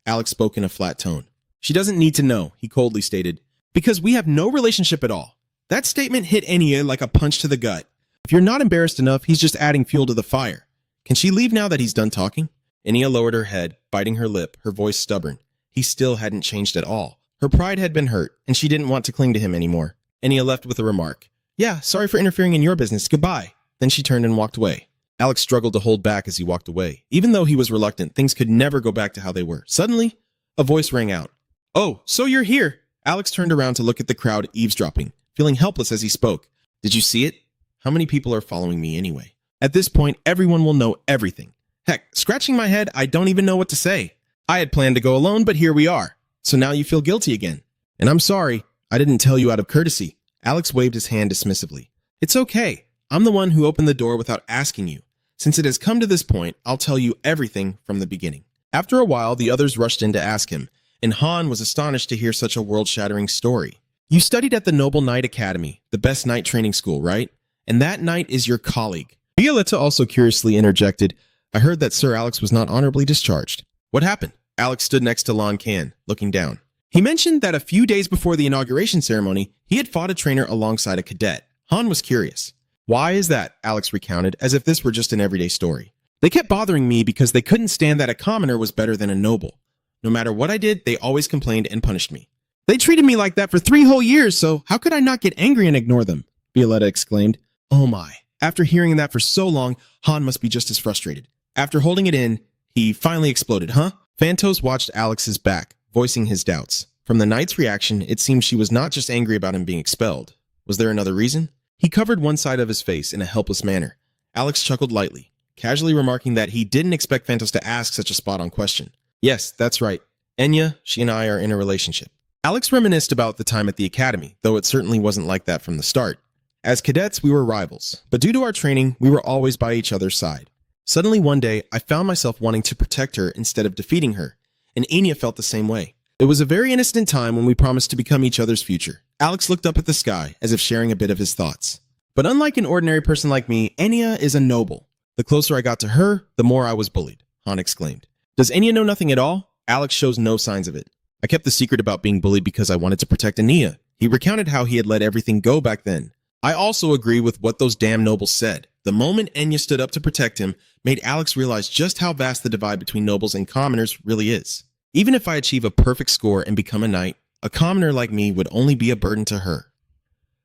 Speaker 1: Alex spoke in a flat tone. "She doesn't need to know," he coldly stated, "because we have no relationship at all." That statement hit Enya like a punch to the gut. If you're not embarrassed enough, he's just adding fuel to the fire. Can she leave now that he's done talking? Enya lowered her head, biting her lip, her voice stubborn. He still hadn't changed at all. Her pride had been hurt, and she didn't want to cling to him anymore. Enya left with a remark. "Yeah, sorry for interfering in your business. Goodbye." Then she turned and walked away. Alex struggled to hold back as he walked away. Even though he was reluctant, things could never go back to how they were. Suddenly, a voice rang out. "Oh, so you're here." Alex turned around to look at the crowd eavesdropping, feeling helpless as he spoke. "Did you see it? How many people are following me anyway? At this point, everyone will know everything. Heck, scratching my head, I don't even know what to say. I had planned to go alone, but here we are. So now you feel guilty again. And I'm sorry. I didn't tell you out of courtesy. Alex waved his hand dismissively. It's okay. I'm the one who opened the door without asking you. Since it has come to this point, I'll tell you everything from the beginning. After a while, the others rushed in to ask him, and Han was astonished to hear such a world-shattering story. You studied at the Noble Knight Academy, the best knight training school, right? And that knight is your colleague. Violetta also curiously interjected, I heard that Sir Alex was not honorably discharged. What happened? Alex stood next to Lan Kan, looking down. He mentioned that a few days before the inauguration ceremony, he had fought a trainer alongside a cadet. Han was curious. Why is that? Alex recounted, as if this were just an everyday story. They kept bothering me because they couldn't stand that a commoner was better than a noble. No matter what I did, they always complained and punished me. They treated me like that for 3 whole years, so how could I not get angry and ignore them? Violetta exclaimed. Oh my. After hearing that for so long, Han must be just as frustrated. After holding it in, he finally exploded, huh? Phantos watched Alex's back, voicing his doubts. From the knight's reaction, it seemed she was not just angry about him being expelled. Was there another reason? He covered one side of his face in a helpless manner. Alex chuckled lightly, casually remarking that he didn't expect Phantos to ask such a spot-on question. Yes, that's right. Enya, she and I are in a relationship. Alex reminisced about the time at the academy, though it certainly wasn't like that from the start. As cadets, we were rivals, but due to our training, we were always by each other's side. Suddenly one day, I found myself wanting to protect her instead of defeating her, and Enya felt the same way. It was a very innocent time when we promised to become each other's future. Alex looked up at the sky, as if sharing a bit of his thoughts. But unlike an ordinary person like me, Enya is a noble. The closer I got to her, the more I was bullied, Han exclaimed. Does Enya know nothing at all? Alex shows no signs of it. I kept the secret about being bullied because I wanted to protect Enya. He recounted how he had let everything go back then. I also agree with what those damn nobles said. The moment Enya stood up to protect him made Alex realize just how vast the divide between nobles and commoners really is. Even if I achieve a perfect score and become a knight, a commoner like me would only be a burden to her.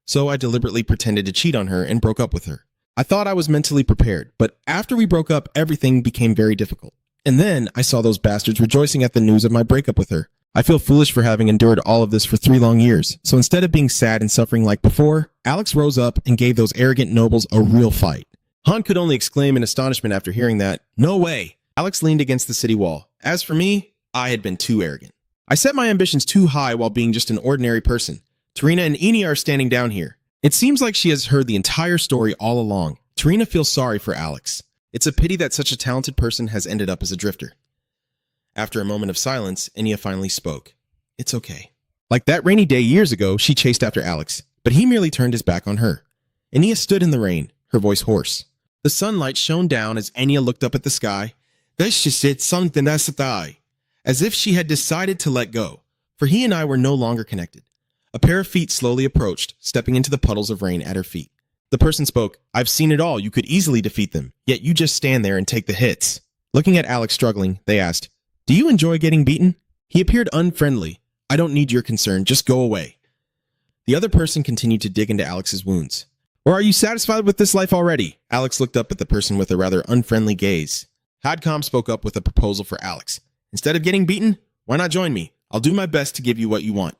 Speaker 1: So I deliberately pretended to cheat on her and broke up with her. I thought I was mentally prepared, but after we broke up, everything became very difficult. And then I saw those bastards rejoicing at the news of my breakup with her. I feel foolish for having endured all of this for 3 long years. So instead of being sad and suffering like before, Alex rose up and gave those arrogant nobles a real fight. Han could only exclaim in astonishment after hearing that. No way. Alex leaned against the city wall. As for me, I had been too arrogant. I set my ambitions too high while being just an ordinary person. Tarina and Enya are standing down here. It seems like she has heard the entire story all along. Tarina feels sorry for Alex. It's a pity that such a talented person has ended up as a drifter. After a moment of silence, Enya finally spoke. It's okay. Like that rainy day years ago, she chased after Alex, but he merely turned his back on her. Enya stood in the rain, her voice hoarse. The sunlight shone down as Enya looked up at the sky. As if she had decided to let go, for he and I were no longer connected. A pair of feet slowly approached, stepping into the puddles of rain at her feet. The person spoke, I've seen it all, you could easily defeat them, yet you just stand there and take the hits. Looking at Alex struggling, they asked, do you enjoy getting beaten? He appeared unfriendly. I don't need your concern, just go away. The other person continued to dig into Alex's wounds. Or are you satisfied with this life already? Alex looked up at the person with a rather unfriendly gaze. Hadcom spoke up with a proposal for Alex. Instead of getting beaten, why not join me? I'll do my best to give you what you want.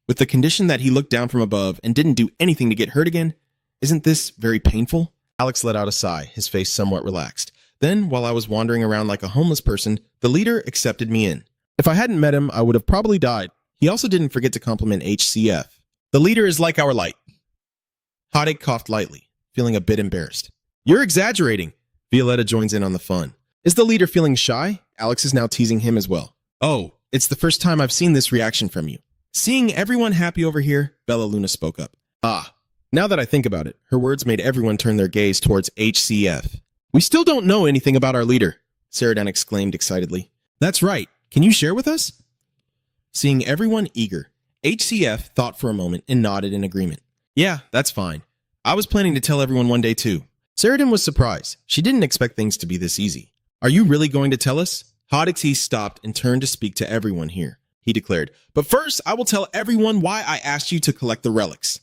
Speaker 1: With the condition that he looked down from above and didn't do anything to get hurt again, isn't this very painful? Alex let out a sigh, his face somewhat relaxed. Then, while I was wandering around like a homeless person, the leader accepted me in. If I hadn't met him, I would have probably died. He also didn't forget to compliment HCF. The leader is like our light. Hadek coughed lightly, feeling a bit embarrassed. You're exaggerating. Violetta joins in on the fun. Is the leader feeling shy? Alex is now teasing him as well. Oh, it's the first time I've seen this reaction from you. Seeing everyone happy over here, Bella Luna spoke up. Ah, now that I think about it, her words made everyone turn their gaze towards HCF. We still don't know anything about our leader, Saradan exclaimed excitedly. That's right. Can you share with us? Seeing everyone eager, HCF thought for a moment and nodded in agreement. Yeah, that's fine. I was planning to tell everyone one day too. Saradan was surprised. She didn't expect things to be this easy. Are you really going to tell us? Hadixi stopped and turned to speak to everyone here. He declared, but first I will tell everyone why I asked you to collect the relics.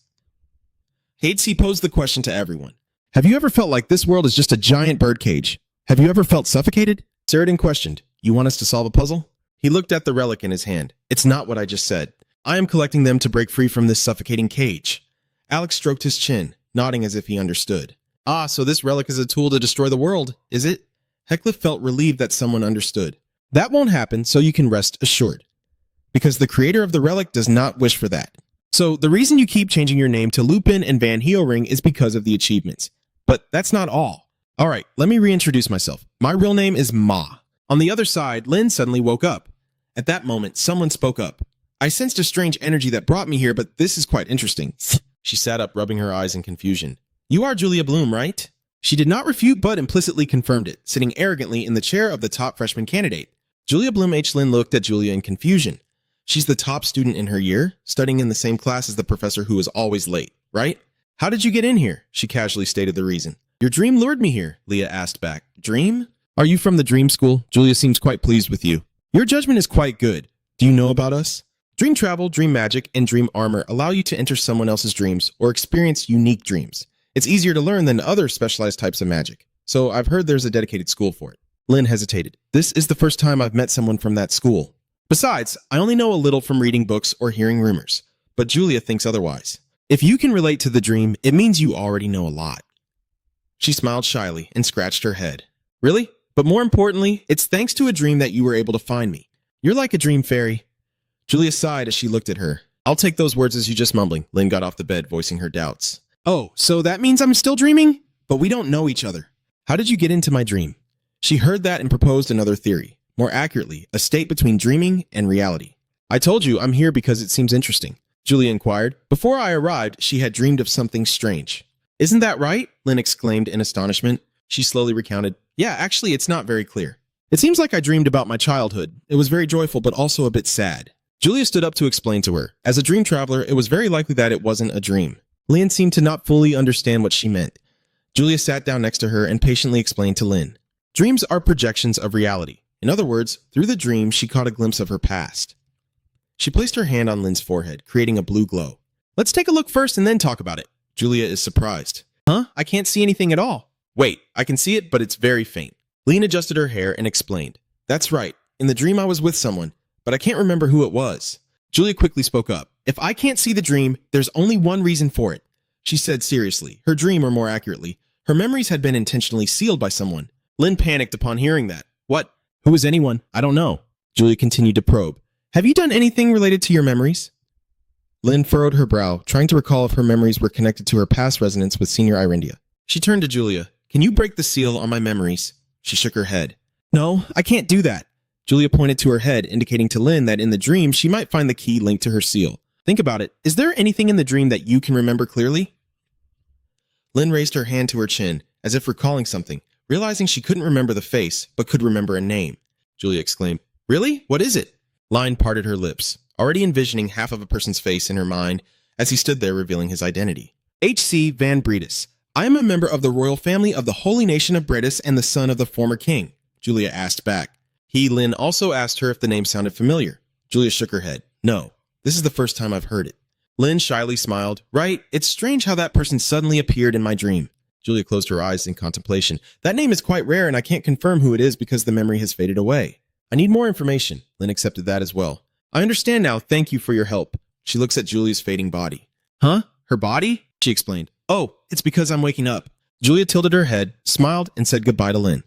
Speaker 1: Hadesi posed the question to everyone. Have you ever felt like this world is just a giant birdcage? Have you ever felt suffocated? Saradan questioned, you want us to solve a puzzle? He looked at the relic in his hand. It's not what I just said. I am collecting them to break free from this suffocating cage. Alex stroked his chin, nodding as if he understood. Ah, so this relic is a tool to destroy the world, is it? Heckliff felt relieved that someone understood. That won't happen, so you can rest assured.
Speaker 2: because the creator of the relic does not wish for that. So the reason you keep changing your name to Lupin and Van Heelring is because of the achievements. But that's not all. Alright, let me reintroduce myself. My real name is Ma. On the other side, Lin suddenly woke up. At that moment, someone spoke up. I sensed a strange energy that brought me here, but this is quite interesting. She sat up, rubbing her eyes in confusion. You are Julia Bloom, right? She did not refute, but implicitly confirmed it, sitting arrogantly in the chair of the top freshman candidate. Julia Bloom H. Lin looked at Julia in confusion. She's the top student in her year, studying in the same class as the professor who is always late, right? How did you get in here? She casually stated the reason. Your dream lured me here, Leah asked back. Dream? Are you from the dream school? Julia seems quite pleased with you. Your judgment is quite good. Do you know about us? Dream travel, dream magic, and dream armor allow you to enter someone else's dreams or experience unique dreams. It's easier to learn than other specialized types of magic, so I've heard there's a dedicated school for it. Lin hesitated. This is the first time I've met someone from that school. Besides, I only know a little from reading books or hearing rumors, but Julia thinks otherwise. If you can relate to the dream, it means you already know a lot. She smiled shyly and scratched her head. Really? But more importantly, it's thanks to a dream that you were able to find me. You're like a dream fairy. Julia sighed as she looked at her. I'll take those words as you just mumbling. Lin got off the bed, voicing her doubts. Oh, so that means I'm still dreaming? But we don't know each other. How did you get into my dream? She heard that and proposed another theory. More accurately, a state between dreaming and reality. I told you I'm here because it seems interesting, Julia inquired. Before I arrived, she had dreamed of something strange. Isn't that right? Lin exclaimed in astonishment. She slowly recounted. Yeah, actually, it's not very clear. It seems like I dreamed about my childhood. It was very joyful, but also a bit sad. Julia stood up to explain to her. As a dream traveler, it was very likely that it wasn't a dream. Lin seemed to not fully understand what she meant. Julia sat down next to her and patiently explained to Lin. Dreams are projections of reality. In other words, through the dream, she caught a glimpse of her past. She placed her hand on Lin's forehead, creating a blue glow. Let's take a look first and then talk about it. Julia is surprised. Huh? I can't see anything at all. Wait, I can see it, but it's very faint. Lin adjusted her hair and explained. That's right. In the dream, I was with someone, but I can't remember who it was. Julia quickly spoke up. If I can't see the dream, there's only one reason for it. She said seriously. Her dream, or more accurately, her memories had been intentionally sealed by someone. Lin panicked upon hearing that. What? Who is anyone? I don't know. Julia continued to probe. Have you done anything related to your memories? Lin furrowed her brow, trying to recall if her memories were connected to her past resonance with Senior Irindia. She turned to Julia. Can you break the seal on my memories? She shook her head. No, I can't do that. Julia pointed to her head, indicating to Lin that in the dream she might find the key linked to her seal. Think about it. Is there anything in the dream that you can remember clearly? Lin raised her hand to her chin, as if recalling something, realizing she couldn't remember the face, but could remember a name. Julia exclaimed, Really? What is it? Lin parted her lips, already envisioning half of a person's face in her mind as he stood there revealing his identity. H.C. Van Bredes. I am a member of the royal family of the holy nation of Bredes and the son of the former king, Julia asked back. Lin also asked her if the name sounded familiar. Julia shook her head. No, this is the first time I've heard it. Lin shyly smiled. Right, it's strange how that person suddenly appeared in my dream. Julia closed her eyes in contemplation. That name is quite rare and I can't confirm who it is because the memory has faded away. I need more information. Lin accepted that as well. I understand now. Thank you for your help. She looks at Julia's fading body. Huh? Her body? She explained. Oh, it's because I'm waking up. Julia tilted her head, smiled, and said goodbye to Lin.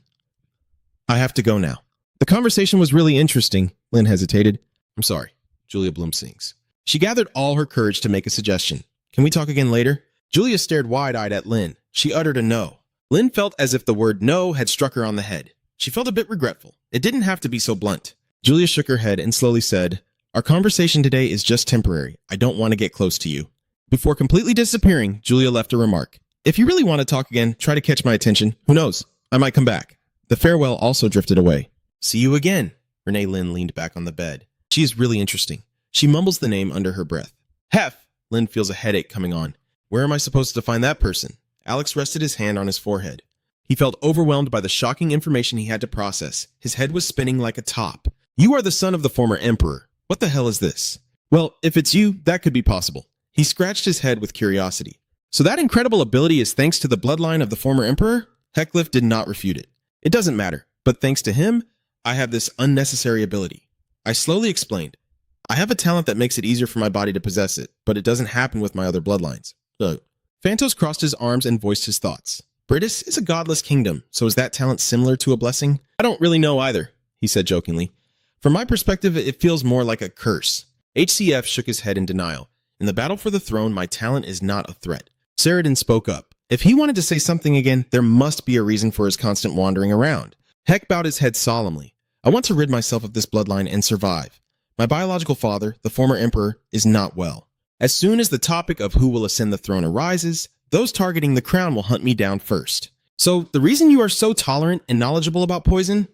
Speaker 2: I have to go now. The conversation was really interesting. Lin hesitated. I'm sorry. Julia Bloom sings. She gathered all her courage to make a suggestion. Can we talk again later? Julia stared wide-eyed at Lin. She uttered a no. Lin felt as if the word no had struck her on the head. She felt a bit regretful. It didn't have to be so blunt. Julia shook her head and slowly said, Our conversation today is just temporary. I don't want to get close to you. Before completely disappearing, Julia left a remark. If you really want to talk again, try to catch my attention. Who knows? I might come back. The farewell also drifted away. See you again. Renee Lin leaned back on the bed. She is really interesting. She mumbles the name under her breath. Hef! Lin feels a headache coming on. Where am I supposed to find that person? Alex rested his hand on his forehead. He felt overwhelmed by the shocking information he had to process. His head was spinning like a top. You are the son of the former emperor. What the hell is this? Well, if it's you, that could be possible. He scratched his head with curiosity. So that incredible ability is thanks to the bloodline of the former emperor? Heckcliff did not refute it. It doesn't matter, but thanks to him, I have this unnecessary ability. I slowly explained. I have a talent that makes it easier for my body to possess it, but it doesn't happen with my other bloodlines. Phantos crossed his arms and voiced his thoughts. Britis is a godless kingdom, so is that talent similar to a blessing? I don't really know either, he said jokingly.
Speaker 1: From my perspective, it feels more like a curse. HCF shook his head in denial. In the battle for the throne, my talent is not a threat. Saradin spoke up. If he wanted to say something again, there must be a reason for his constant wandering around. Heck bowed his head solemnly. I want to rid myself of this bloodline and survive. My biological father, the former emperor, is not well. As soon as the topic of who will ascend the throne arises, those targeting the crown will hunt me down first. So, the reason you are so tolerant and knowledgeable about poison?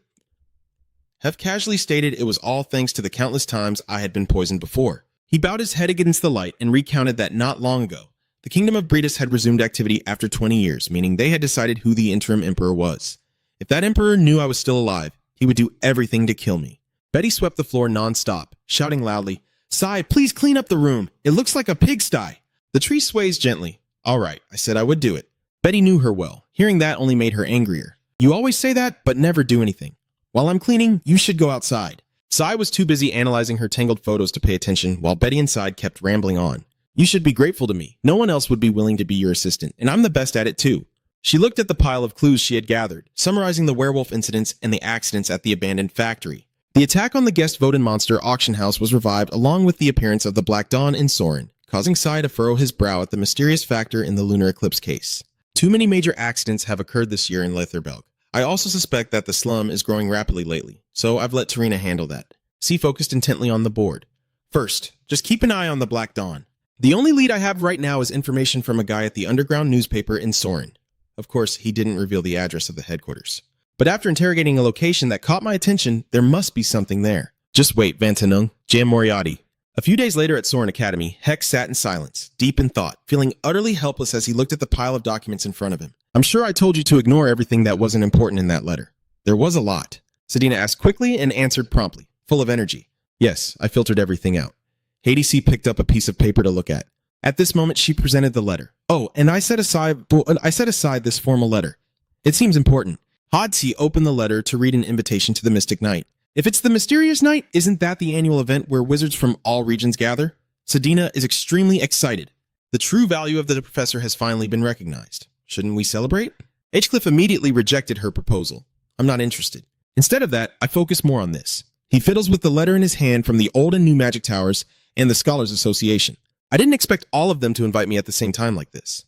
Speaker 1: Hef casually stated it was all thanks to the countless times I had been poisoned before. He bowed his head against the light and recounted that not long ago, the kingdom of Bredis had resumed activity after 20 years, meaning they had decided who the interim emperor was. If that emperor knew I was still alive, he would do everything to kill me. Betty swept the floor non-stop, shouting loudly, "Sai, please clean up the room. It looks like a pigsty." The tree sways gently. All right, I said I would do it. Betty knew her well. Hearing that only made her angrier. You always say that, but never do anything. While I'm cleaning, you should go outside. Sai was too busy analyzing her tangled photos to pay attention, while Betty inside kept rambling on. You should be grateful to me. No one else would be willing to be your assistant, and I'm the best at it too. She looked at the pile of clues she had gathered, summarizing the werewolf incidents and the accidents at the abandoned factory. The attack on the guest voted monster auction house was revived along with the appearance of the Black Dawn in Soren, causing Sai to furrow his brow at the mysterious factor in the lunar eclipse case. Too many major accidents have occurred this year in Letherberg. I also suspect that the slum is growing rapidly lately, so I've let Tarina handle that. C focused intently on the board. First, just keep an eye on the Black Dawn. The only lead I have right now is information from a guy at the underground newspaper in Soren. Of course, he didn't reveal the address of the headquarters. But after interrogating a location that caught my attention, there must be something there. Just wait, Vantanung, Jam Moriarty. A few days later at Soren Academy, Heck sat in silence, deep in thought, feeling utterly helpless as he looked at the pile of documents in front of him. I'm sure I told you to ignore everything that wasn't important in that letter. There was a lot. Sedina asked quickly and answered promptly, full of energy. Yes, I filtered everything out. Hades C picked up a piece of paper to look at. At this moment, she presented the letter. Oh, and I set aside this formal letter. It seems important. Hodsi opened the letter to read an invitation to the Mystic Night. If it's the Mysterious Night, isn't that the annual event where wizards from all regions gather? Sedina is extremely excited. The true value of the professor has finally been recognized. Shouldn't we celebrate? H-Cliff immediately rejected her proposal. I'm not interested. Instead of that, I focus more on this. He fiddles with the letter in his hand from the Old and New Magic Towers and the Scholars Association. I didn't expect all of them to invite me at the same time like this.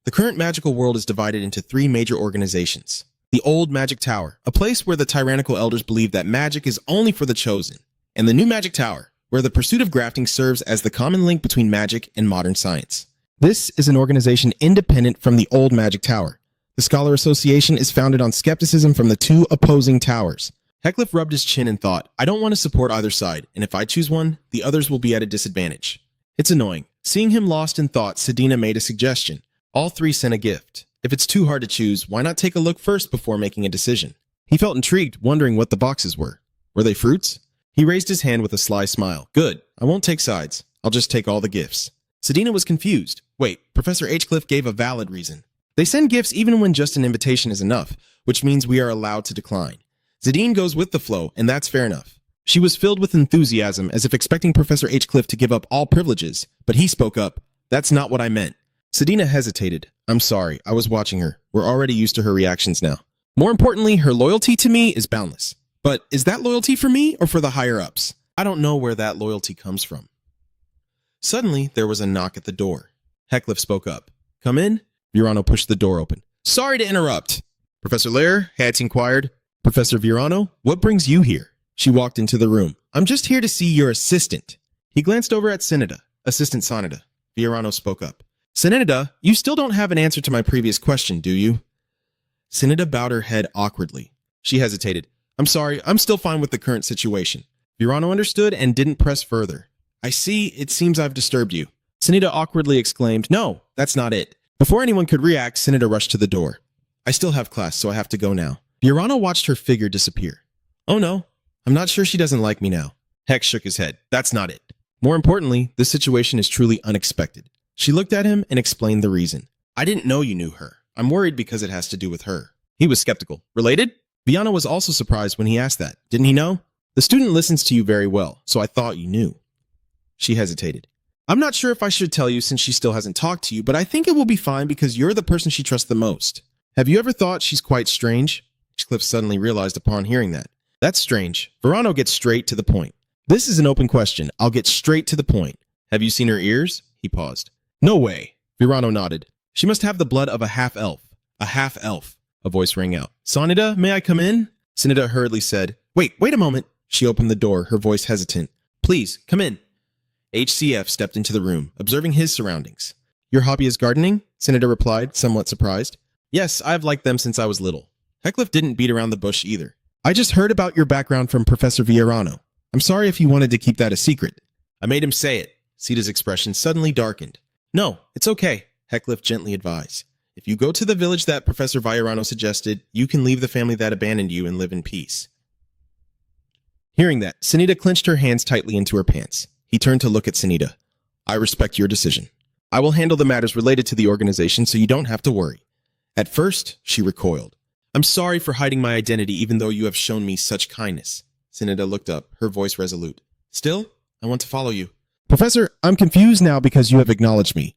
Speaker 1: The current magical world is divided into 3 major organizations. The Old Magic Tower, a place where the tyrannical elders believe that magic is only for the chosen. And the New Magic Tower, where the pursuit of grafting serves as the common link between magic and modern science. This is an organization independent from the Old Magic Tower. The Scholar Association is founded on skepticism from the 2 opposing towers. Heckcliff rubbed his chin and thought, I don't want to support either side, and if I choose one, the others will be at a disadvantage. It's annoying. Seeing him lost in thought, Sedina made a suggestion. All 3 sent a gift. If it's too hard to choose, why not take a look first before making a decision? He felt intrigued, wondering what the boxes were. Were they fruits? He raised his hand with a sly smile. Good. I won't take sides. I'll just take all the gifts. Sedina was confused. Wait, Professor H-Cliff gave a valid reason. They send gifts even when just an invitation is enough, which means we are allowed to decline. Zadine goes with the flow, and that's fair enough. She was filled with enthusiasm, as if expecting Professor H-Cliff to give up all privileges, but he spoke up. That's not what I meant. Sedina hesitated. I'm sorry, I was watching her. We're already used to her reactions now. More importantly, her loyalty to me is boundless. But is that loyalty for me or for the higher-ups? I don't know where that loyalty comes from. Suddenly, there was a knock at the door. Heckcliff spoke up. Come in? Virano pushed the door open. Sorry to interrupt. Professor Lair, Hatz inquired. Professor Virano, what brings you here? She walked into the room. I'm just here to see your assistant. He glanced over at Syneda, Assistant Sonida. Virano spoke up. Syneda, you still don't have an answer to my previous question, do you? Syneda bowed her head awkwardly. She hesitated. I'm sorry, I'm still fine with the current situation. Virano understood and didn't press further. I see, it seems I've disturbed you. Syneda awkwardly exclaimed, No, that's not it. Before anyone could react, Syneda rushed to the door. I still have class, so I have to go now. Virano watched her figure disappear. Oh no, I'm not sure she doesn't like me now. Heck shook his head. That's not it. More importantly, this situation is truly unexpected. She looked at him and explained the reason. I didn't know you knew her. I'm worried because it has to do with her. He was skeptical. Related? Viana was also surprised when he asked that. Didn't he know? The student listens to you very well, so I thought you knew. She hesitated. I'm not sure if I should tell you since she still hasn't talked to you, but I think it will be fine because you're the person she trusts the most. Have you ever thought she's quite strange? Cliff suddenly realized upon hearing that.
Speaker 2: That's strange. Verano gets straight to the point. This is an open question. I'll get straight to the point. Have you seen her ears? He paused. No way. Verano nodded. She must have the blood of a half-elf. A half-elf. A voice rang out. Sanida, may I come in? Sanida hurriedly said, Wait a moment. She opened the door, her voice hesitant. Please, come in. HCF stepped into the room, observing his surroundings. Your hobby is gardening? Sanida replied, somewhat surprised. Yes, I've liked them since I was little. Heckcliff didn't beat around the bush either. I just heard about your background from Professor Villarano. I'm sorry if you wanted to keep that a secret. I made him say it. Sita's expression suddenly darkened. No, it's okay, Heckcliff gently advised. If you go to the village that Professor Villarano suggested, you can leave the family that abandoned you and live in peace. Hearing that, Sanita clenched her hands tightly into her pants. He turned to look at Sanita. I respect your decision. I will handle the matters related to the organization so you don't have to worry. At first, she recoiled. I'm sorry for hiding my identity even though you have shown me such kindness. Sanita looked up, her voice resolute. Still, I want to follow you. Professor, I'm confused now because you have acknowledged me.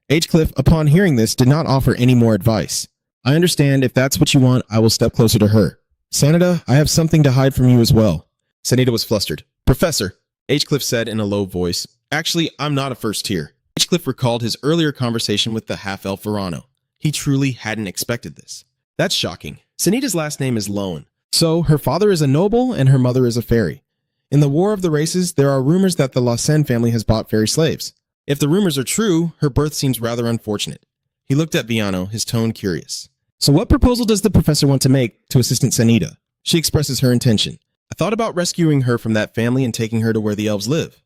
Speaker 2: Heckcliff, upon hearing this, did not offer any more advice. I understand. If that's what you want, I will step closer to her. Sanita, I have something to hide from you as well. Sanita was flustered. Professor, Heckcliff said in a low voice. Actually, I'm not a first tier. Heckcliff recalled his earlier conversation with the half-elf Verano. He truly hadn't expected this. That's shocking. Sanita's last name is Lowen. So, her father is a noble and her mother is a fairy. In the War of the Races, there are rumors that the Lausanne family has bought fairy slaves. If the rumors are true, her birth seems rather unfortunate. He looked at Viano, his tone curious. So what proposal does the professor want to make to Assistant Sanita? She expresses her intention. I thought about rescuing her from that family and taking her to where the elves live.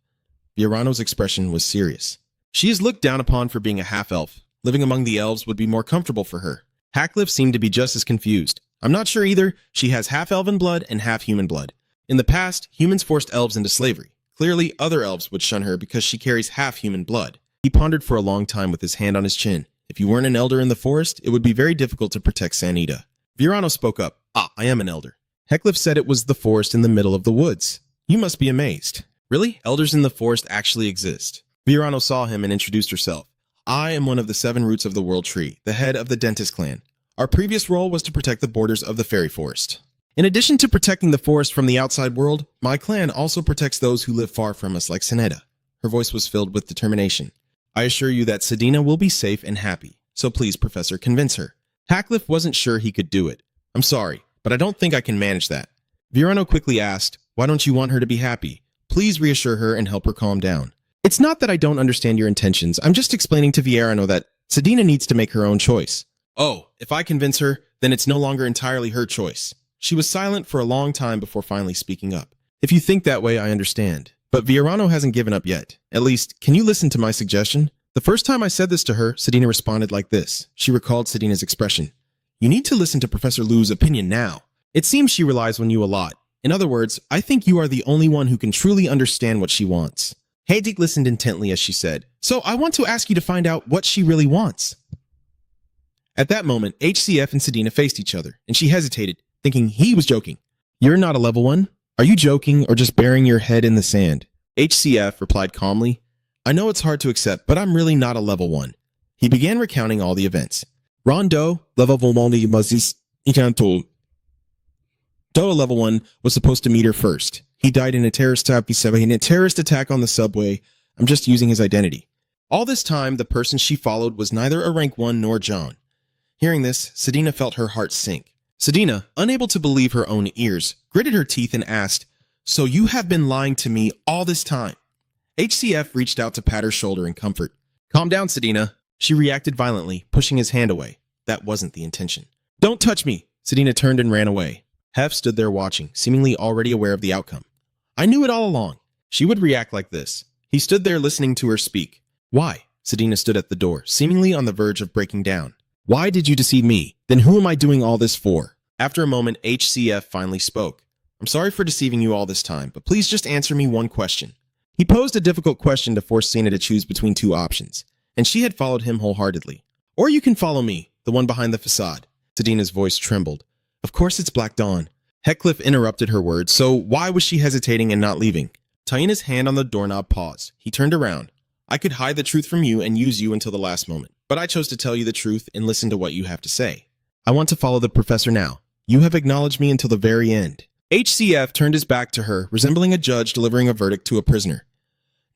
Speaker 2: Viarano's expression was serious. She is looked down upon for being a half-elf. Living among the elves would be more comfortable for her. Heckcliff seemed to be just as confused. I'm not sure either. She has half-elven blood and half-human blood. In the past, humans forced elves into slavery. Clearly, other elves would shun her because she carries half-human blood. He pondered for a long time with his hand on his chin. If you weren't an elder in the forest, it would be very difficult to protect Sanita. Viarano spoke up. I am an elder. Heckcliff said it was the forest in the middle of the woods. You must be amazed. Really? Elders in the forest actually exist. Viarano saw him and introduced herself. I am one of the 7 roots of the World Tree, the head of the Dentist clan. Our previous role was to protect the borders of the fairy forest. In addition to protecting the forest from the outside world, my clan also protects those who live far from us like Saneta. Her voice was filled with determination. I assure you that Sedina will be safe and happy, so please, Professor, convince her. Heckcliff wasn't sure he could do it. I'm sorry, but I don't think I can manage that. Viarano quickly asked, why don't you want her to be happy? Please reassure her and help her calm down. It's not that I don't understand your intentions. I'm just explaining to Viarano that Sedina needs to make her own choice. Oh, if I convince her, then it's no longer entirely her choice. She was silent for a long time before finally speaking up. If you think that way, I understand. But Viarano hasn't given up yet. At least, can you listen to my suggestion? The first time I said this to her, Sedina responded like this. She recalled Sedina's expression. You need to listen to Professor Lu's opinion now. It seems she relies on you a lot. In other words, I think you are the only one who can truly understand what she wants. Hedik listened intently as she said, so I want to ask you to find out what she really wants. At that moment, HCF and Sedina faced each other, and she hesitated, thinking he was joking. You're not a level 1? Are you joking or just burying your head in the sand? HCF replied calmly, I know it's hard to accept, but I'm really not a level 1. He began recounting all the events. Rondo, level 1 Doa level 1 was supposed to meet her first. He died in a terrorist attack on the subway. I'm just using his identity. All this time, the person she followed was neither a rank 1 nor John. Hearing this, Sedina felt her heart sink. Sedina, unable to believe her own ears, gritted her teeth and asked, so you have been lying to me all this time? HCF reached out to pat her shoulder in comfort. Calm down, Sedina. She reacted violently, pushing his hand away. That wasn't the intention. Don't touch me! Sedina turned and ran away. Hef stood there watching, seemingly already aware of the outcome. I knew it all along. She would react like this. He stood there listening to her speak. Why? Sedina stood at the door, seemingly on the verge of breaking down. Why did you deceive me? Then who am I doing all this for? After a moment, HCF finally spoke. I'm sorry for deceiving you all this time, but please just answer me one question. He posed a difficult question to force Sina to choose between 2 options, and she had followed him wholeheartedly. Or you can follow me, the one behind the facade. Sedina's voice trembled. Of course it's Black Dawn. Heckcliff interrupted her words, so why was she hesitating and not leaving? Taina's hand on the doorknob paused. He turned around. I could hide the truth from you and use you until the last moment, but I chose to tell you the truth and listen to what you have to say. I want to follow the professor now. You have acknowledged me until the very end. HCF turned his back to her, resembling a judge delivering a verdict to a prisoner.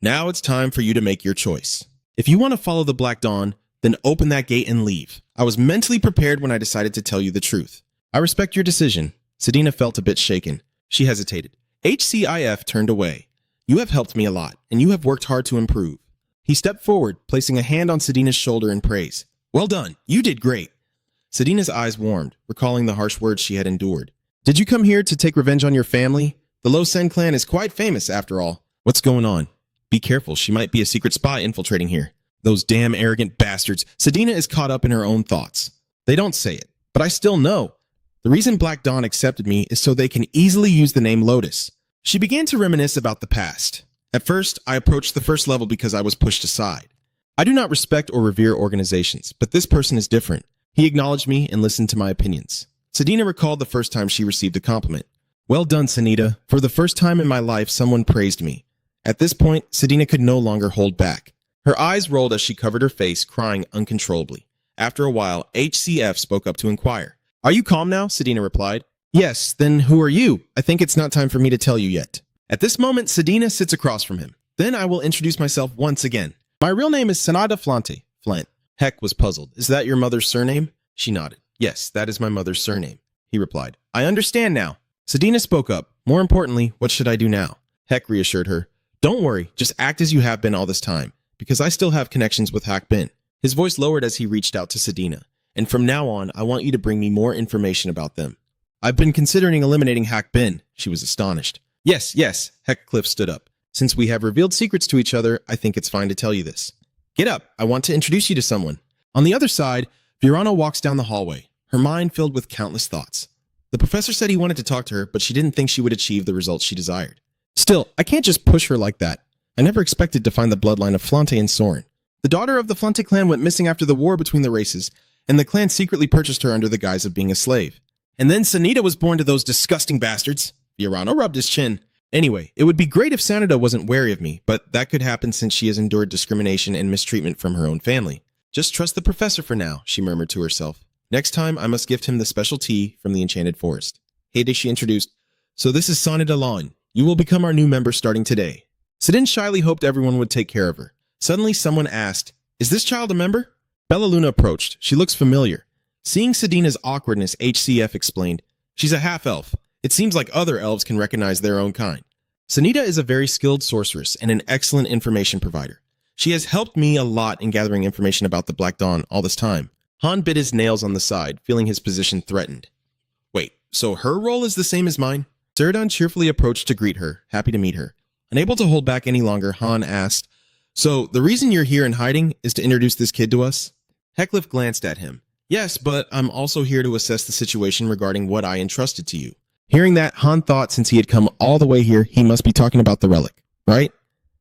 Speaker 2: Now it's time for you to make your choice. If you want to follow the Black Dawn, then open that gate and leave. I was mentally prepared when I decided to tell you the truth. I respect your decision. Sedina felt a bit shaken. She hesitated. HCIF turned away. You have helped me a lot, and you have worked hard to improve. He stepped forward, placing a hand on Sedina's shoulder in praise. Well done. You did great. Sedina's eyes warmed, recalling the harsh words she had endured. Did you come here to take revenge on your family? The Lo Sen clan is quite famous, after all. What's going on? Be careful, she might be a secret spy infiltrating here. Those damn arrogant bastards. Sedina is caught up in her own thoughts. They don't say it, but I still know. The reason Black Dawn accepted me is so they can easily use the name Lotus. She began to reminisce about the past. At first, I approached the first level because I was pushed aside. I do not respect or revere organizations, but this person is different. He acknowledged me and listened to my opinions. Sedina recalled the first time she received a compliment. Well done, Senita. For the first time in my life, someone praised me. At this point, Sedina could no longer hold back. Her eyes rolled as she covered her face, crying uncontrollably. After a while, HCF spoke up to inquire. Are you calm now? Sedina replied. Yes, then who are you? I think it's not time for me to tell you yet. At this moment, Sedina sits across from him. Then I will introduce myself once again. My real name is Sanada Flante. Flint. Heck was puzzled. Is that your mother's surname? She nodded. Yes, that is my mother's surname. He replied. I understand now. Sedina spoke up. More importantly, what should I do now? Heck reassured her. Don't worry, just act as you have been all this time, because I still have connections with Hak Bin. His voice lowered as he reached out to Sedina. And from now on, I want you to bring me more information about them. I've been considering eliminating Hak Bin. She was astonished. Yes, Heckcliff stood up. Since we have revealed secrets to each other, I think it's fine to tell you this. Get up, I want to introduce you to someone. On the other side, Virana walks down the hallway, her mind filled with countless thoughts. The professor said he wanted to talk to her, but she didn't think she would achieve the results she desired. Still, I can't just push her like that. I never expected to find the bloodline of Flante and Soren. The daughter of the Flante clan went missing after the war between the races, and the clan secretly purchased her under the guise of being a slave. And then Sanita was born to those disgusting bastards. Virana rubbed his chin. Anyway, it would be great if Sanada wasn't wary of me, but that could happen since she has endured discrimination and mistreatment from her own family. Just trust the professor for now, she murmured to herself. Next time, I must gift him the special tea from the Enchanted Forest. Heyday, she introduced. So this is Sanada Lawn. You will become our new member starting today. Sidin shyly hoped everyone would take care of her. Suddenly, someone asked, Is this child a member? Bella Luna approached. She looks familiar. Seeing Sedina's awkwardness, HCF explained, She's a half-elf. It seems like other elves can recognize their own kind. Sanita is a very skilled sorceress and an excellent information provider. She has helped me a lot in gathering information about the Black Dawn all this time. Han bit his nails on the side, feeling his position threatened. Wait, so her role is the same as mine? Ceradan cheerfully approached to greet her, happy to meet her. Unable to hold back any longer, Han asked, So, the reason you're here in hiding is to introduce this kid to us? Heckcliff glanced at him. Yes, but I'm also here to assess the situation regarding what I entrusted to you. Hearing that, Han thought since he had come all the way here, he must be talking about the relic, right?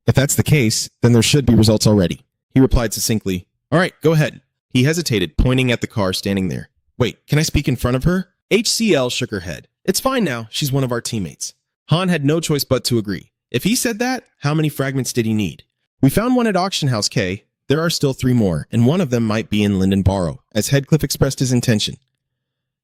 Speaker 2: If that's the case, then there should be results already. He replied succinctly, All right, go ahead. He hesitated, pointing at the car standing there. Wait, can I speak in front of her? HCL shook her head. It's fine now, she's one of our teammates. Han had no choice but to agree. If he said that, how many fragments did he need? We found one at Auction House K. There are still 3 more, and one of them might be in Linden Barrow, as Heckcliff expressed his intention.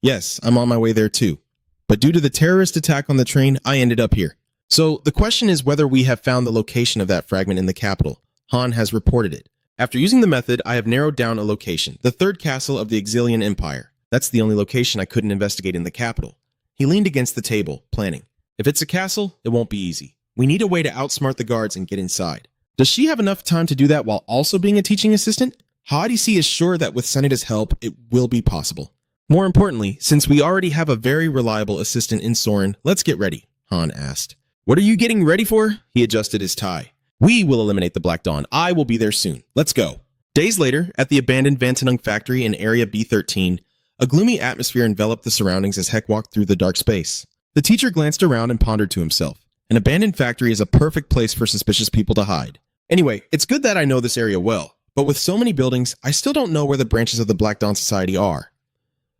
Speaker 2: Yes, I'm on my way there too. But due to the terrorist attack on the train, I ended up here. So the question is whether we have found the location of that fragment in the capital. Han has reported it. After using the method, I have narrowed down a location, the 3rd castle of the Exilian Empire. That's the only location I couldn't investigate in the capital. He leaned against the table, planning. If it's a castle, it won't be easy. We need a way to outsmart the guards and get inside. Does she have enough time to do that while also being a teaching assistant? Hadisi is sure that with Sanita's help, it will be possible. More importantly, since we already have a very reliable assistant in Soren, let's get ready, Han asked. What are you getting ready for? He adjusted his tie. We will eliminate the Black Dawn. I will be there soon. Let's go. Days later, at the abandoned Vantanung factory in Area B13, a gloomy atmosphere enveloped the surroundings as Heck walked through the dark space. The teacher glanced around and pondered to himself. An abandoned factory is a perfect place for suspicious people to hide. Anyway, it's good that I know this area well, but with so many buildings, I still don't know where the branches of the Black Dawn Society are.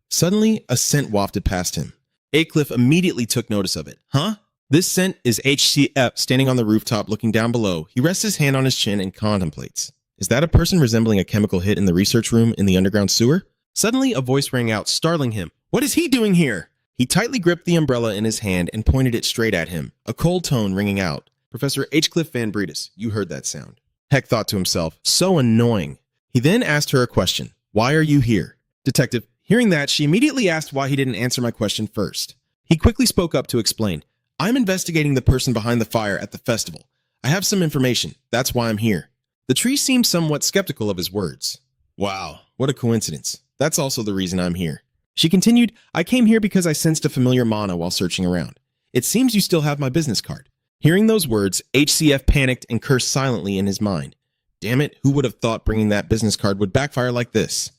Speaker 2: Suddenly, a scent wafted past him. Heckcliff immediately took notice of it. Huh? This scent is HCF standing on the rooftop looking down below. He rests his hand on his chin and contemplates. Is that a person resembling a chemical hit in the research room in the underground sewer? Suddenly, a voice rang out, startling him. What is he doing here? He tightly gripped the umbrella in his hand and pointed it straight at him, a cold tone ringing out. Professor H. Van Breedis, you heard that sound. Heck thought to himself, so annoying. He then asked her a question. Why are you here? Detective, hearing that, she immediately asked why he didn't answer my question first. He quickly spoke up to explain. I'm investigating the person behind the fire at the festival. I have some information. That's why I'm here. The tree seemed somewhat skeptical of his words. Wow, what a coincidence. That's also the reason I'm here. She continued, I came here because I sensed a familiar mana while searching around. It seems you still have my business card. Hearing those words, HCF panicked and cursed silently in his mind. Damn it, who would have thought bringing that business card would backfire like this?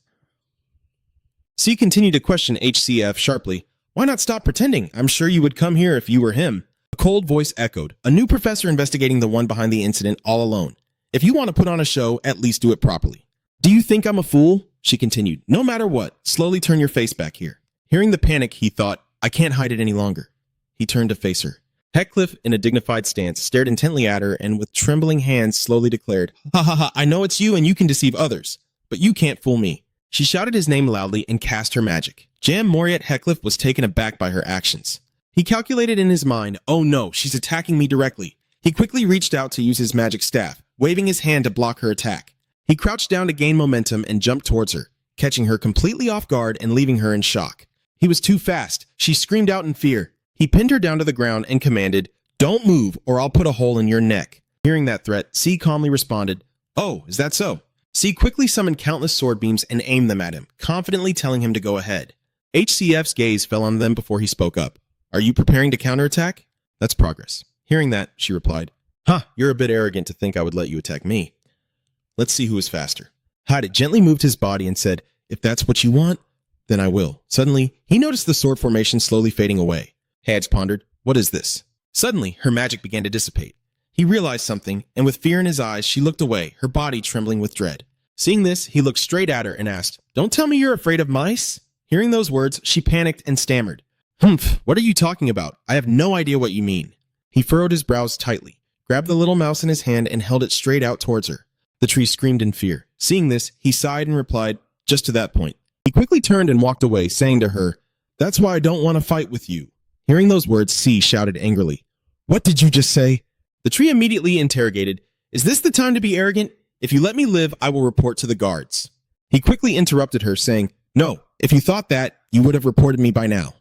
Speaker 2: C continued to question HCF sharply. Why not stop pretending? I'm sure you would come here if you were him. A cold voice echoed. A new professor investigating the one behind the incident all alone. If you want to put on a show, at least do it properly. Do you think I'm a fool? She continued. No matter what, slowly turn your face back here. Hearing the panic, he thought, I can't hide it any longer. He turned to face her. Heckcliff, in a dignified stance, stared intently at her and with trembling hands slowly declared, Ha ha ha, I know it's you and you can deceive others, but you can't fool me. She shouted his name loudly and cast her magic. Jam Moriet Heckcliff was taken aback by her actions. He calculated in his mind, oh no, she's attacking me directly. He quickly reached out to use his magic staff, waving his hand to block her attack. He crouched down to gain momentum and jumped towards her, catching her completely off guard and leaving her in shock. He was too fast. She screamed out in fear. He pinned her down to the ground and commanded, Don't move or I'll put a hole in your neck. Hearing that threat, C calmly responded, Oh, is that so? C quickly summoned countless sword beams and aimed them at him, confidently telling him to go ahead. HCF's gaze fell on them before he spoke up. Are you preparing to counterattack? That's progress. Hearing that, she replied, You're a bit arrogant to think I would let you attack me. Let's see who is faster. Hadit gently moved his body and said, If that's what you want, then I will. Suddenly, he noticed the sword formation slowly fading away. Hadge pondered, What is this? Suddenly, her magic began to dissipate. He realized something, and with fear in his eyes, she looked away, her body trembling with dread. Seeing this, he looked straight at her and asked, Don't tell me you're afraid of mice? Hearing those words, she panicked and stammered. Humph, what are you talking about? I have no idea what you mean. He furrowed his brows tightly, grabbed the little mouse in his hand, and held it straight out towards her. The tree screamed in fear. Seeing this, he sighed and replied, Just to that point. He quickly turned and walked away, saying to her, That's why I don't want to fight with you. Hearing those words, C shouted angrily, What did you just say? The tree immediately interrogated, Is this the time to be arrogant? If you let me live, I will report to the guards. He quickly interrupted her, saying, No, if you thought that, you would have reported me by now.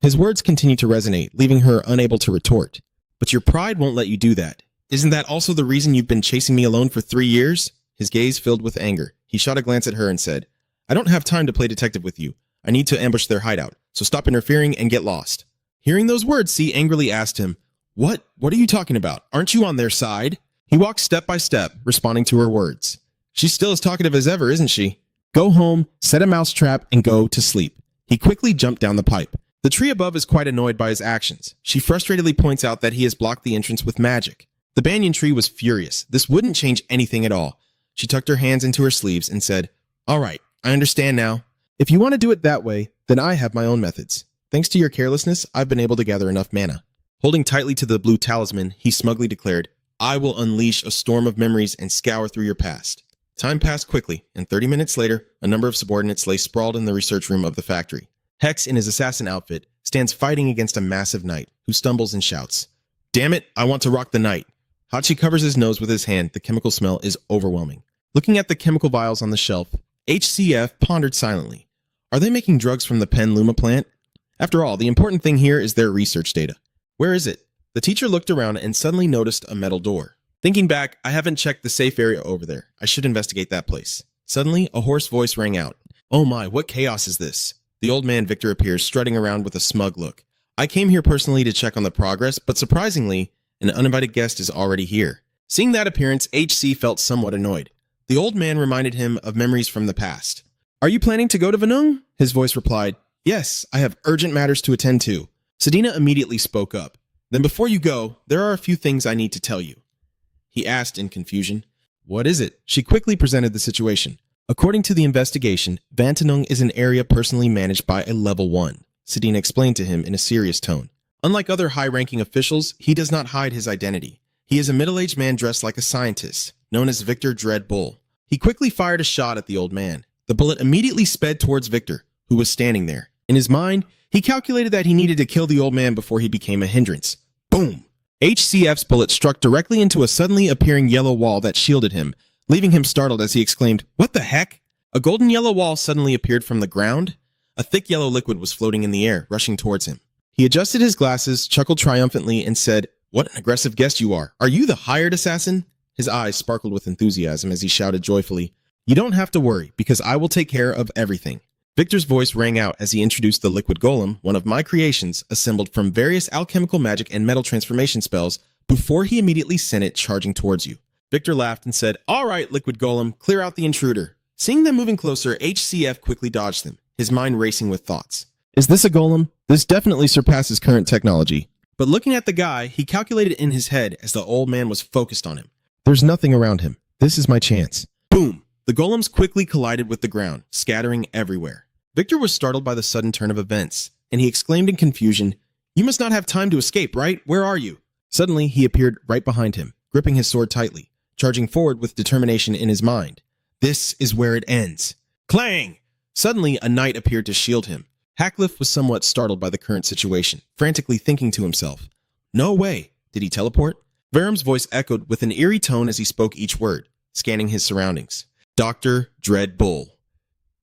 Speaker 2: His words continued to resonate, leaving her unable to retort. But your pride won't let you do that. Isn't that also the reason you've been chasing me alone for 3 years? His gaze filled with anger. He shot a glance at her and said, I don't have time to play detective with you. I need to ambush their hideout, so stop interfering and get lost. Hearing those words, C angrily asked him, What are you talking about? Aren't you on their side? He walked step by step, responding to her words. She's still as talkative as ever, isn't she? Go home, set a mouse trap, and go to sleep. He quickly jumped down the pipe. The tree above is quite annoyed by his actions. She frustratedly points out that he has blocked the entrance with magic. The banyan tree was furious. This wouldn't change anything at all. She tucked her hands into her sleeves and said, All right, I understand now. If you want to do it that way, then I have my own methods. Thanks to your carelessness, I've been able to gather enough mana. Holding tightly to the blue talisman, he smugly declared, I will unleash a storm of memories and scour through your past. Time passed quickly, and 30 minutes later, a number of subordinates lay sprawled in the research room of the factory. Hex, in his assassin outfit, stands fighting against a massive knight, who stumbles and shouts, Damn it, I want to rock the knight. Hachi covers his nose with his hand. The chemical smell is overwhelming. Looking at the chemical vials on the shelf, HCF pondered silently. Are they making drugs from the Pen Luma plant? After all, the important thing here is their research data. Where is it? The teacher looked around and suddenly noticed a metal door. Thinking back, I haven't checked the safe area over there. I should investigate that place. Suddenly, a hoarse voice rang out. Oh my, what chaos is this? The old man Victor appears, strutting around with a smug look. I came here personally to check on the progress, but surprisingly, an uninvited guest is already here. Seeing that appearance, HC felt somewhat annoyed. The old man reminded him of memories from the past. Are you planning to go to Vanung? His voice replied, Yes, I have urgent matters to attend to. Sedina immediately spoke up. Then before you go, there are a few things I need to tell you. He asked in confusion. What is it? She quickly presented the situation. According to the investigation, Vantanung is an area personally managed by a level 1. Sedina explained to him in a serious tone. Unlike other high-ranking officials, he does not hide his identity. He is a middle-aged man dressed like a scientist, known as Victor Dread Bull. He quickly fired a shot at the old man. The bullet immediately sped towards Victor, who was standing there. In his mind, He calculated that he needed to kill the old man before he became a hindrance. Boom! HCF's bullet struck directly into a suddenly appearing yellow wall that shielded him, leaving him startled as he exclaimed, "What the heck?" A golden yellow wall suddenly appeared from the ground. A thick yellow liquid was floating in the air, rushing towards him. He adjusted his glasses, chuckled triumphantly, and said, "What an aggressive guest you are. Are you the hired assassin?" His eyes sparkled with enthusiasm as he shouted joyfully, "You don't have to worry, because I will take care of everything." Victor's voice rang out as he introduced the liquid golem, one of my creations, assembled from various alchemical magic and metal transformation spells, before he immediately sent it charging towards you. Victor laughed and said, "All right, liquid golem, clear out the intruder." Seeing them moving closer, HCF quickly dodged them, his mind racing with thoughts.
Speaker 1: Is this a golem? This definitely surpasses current technology.
Speaker 2: But looking at the guy, he calculated in his head as the old man was focused on him.
Speaker 1: There's nothing around him. This is my chance.
Speaker 2: Boom! The golems quickly collided with the ground, scattering everywhere. Victor was startled by the sudden turn of events, and he exclaimed in confusion, "You must not have time to escape, right? Where are you?" Suddenly, he appeared right behind him, gripping his sword tightly, charging forward with determination in his mind. This is where it ends. Clang! Suddenly, a knight appeared to shield him. Hackliff was somewhat startled by the current situation, frantically thinking to himself, "No way. Did he teleport?" Veram's voice echoed with an eerie tone as he spoke each word, scanning his surroundings. "Dr. Dread Bull."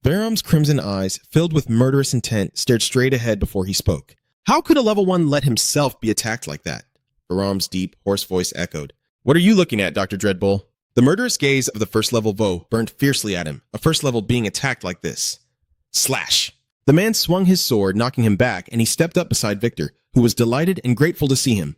Speaker 2: Veram's crimson eyes, filled with murderous intent, stared straight ahead before he spoke. How could a level 1 let himself be attacked like that? Veram's deep, hoarse voice echoed. "What are you looking at, Dr. Dreadbull?" The murderous gaze of the first-level Vo burned fiercely at him, a first-level being attacked like this. Slash! The man swung his sword, knocking him back, and he stepped up beside Victor, who was delighted and grateful to see him.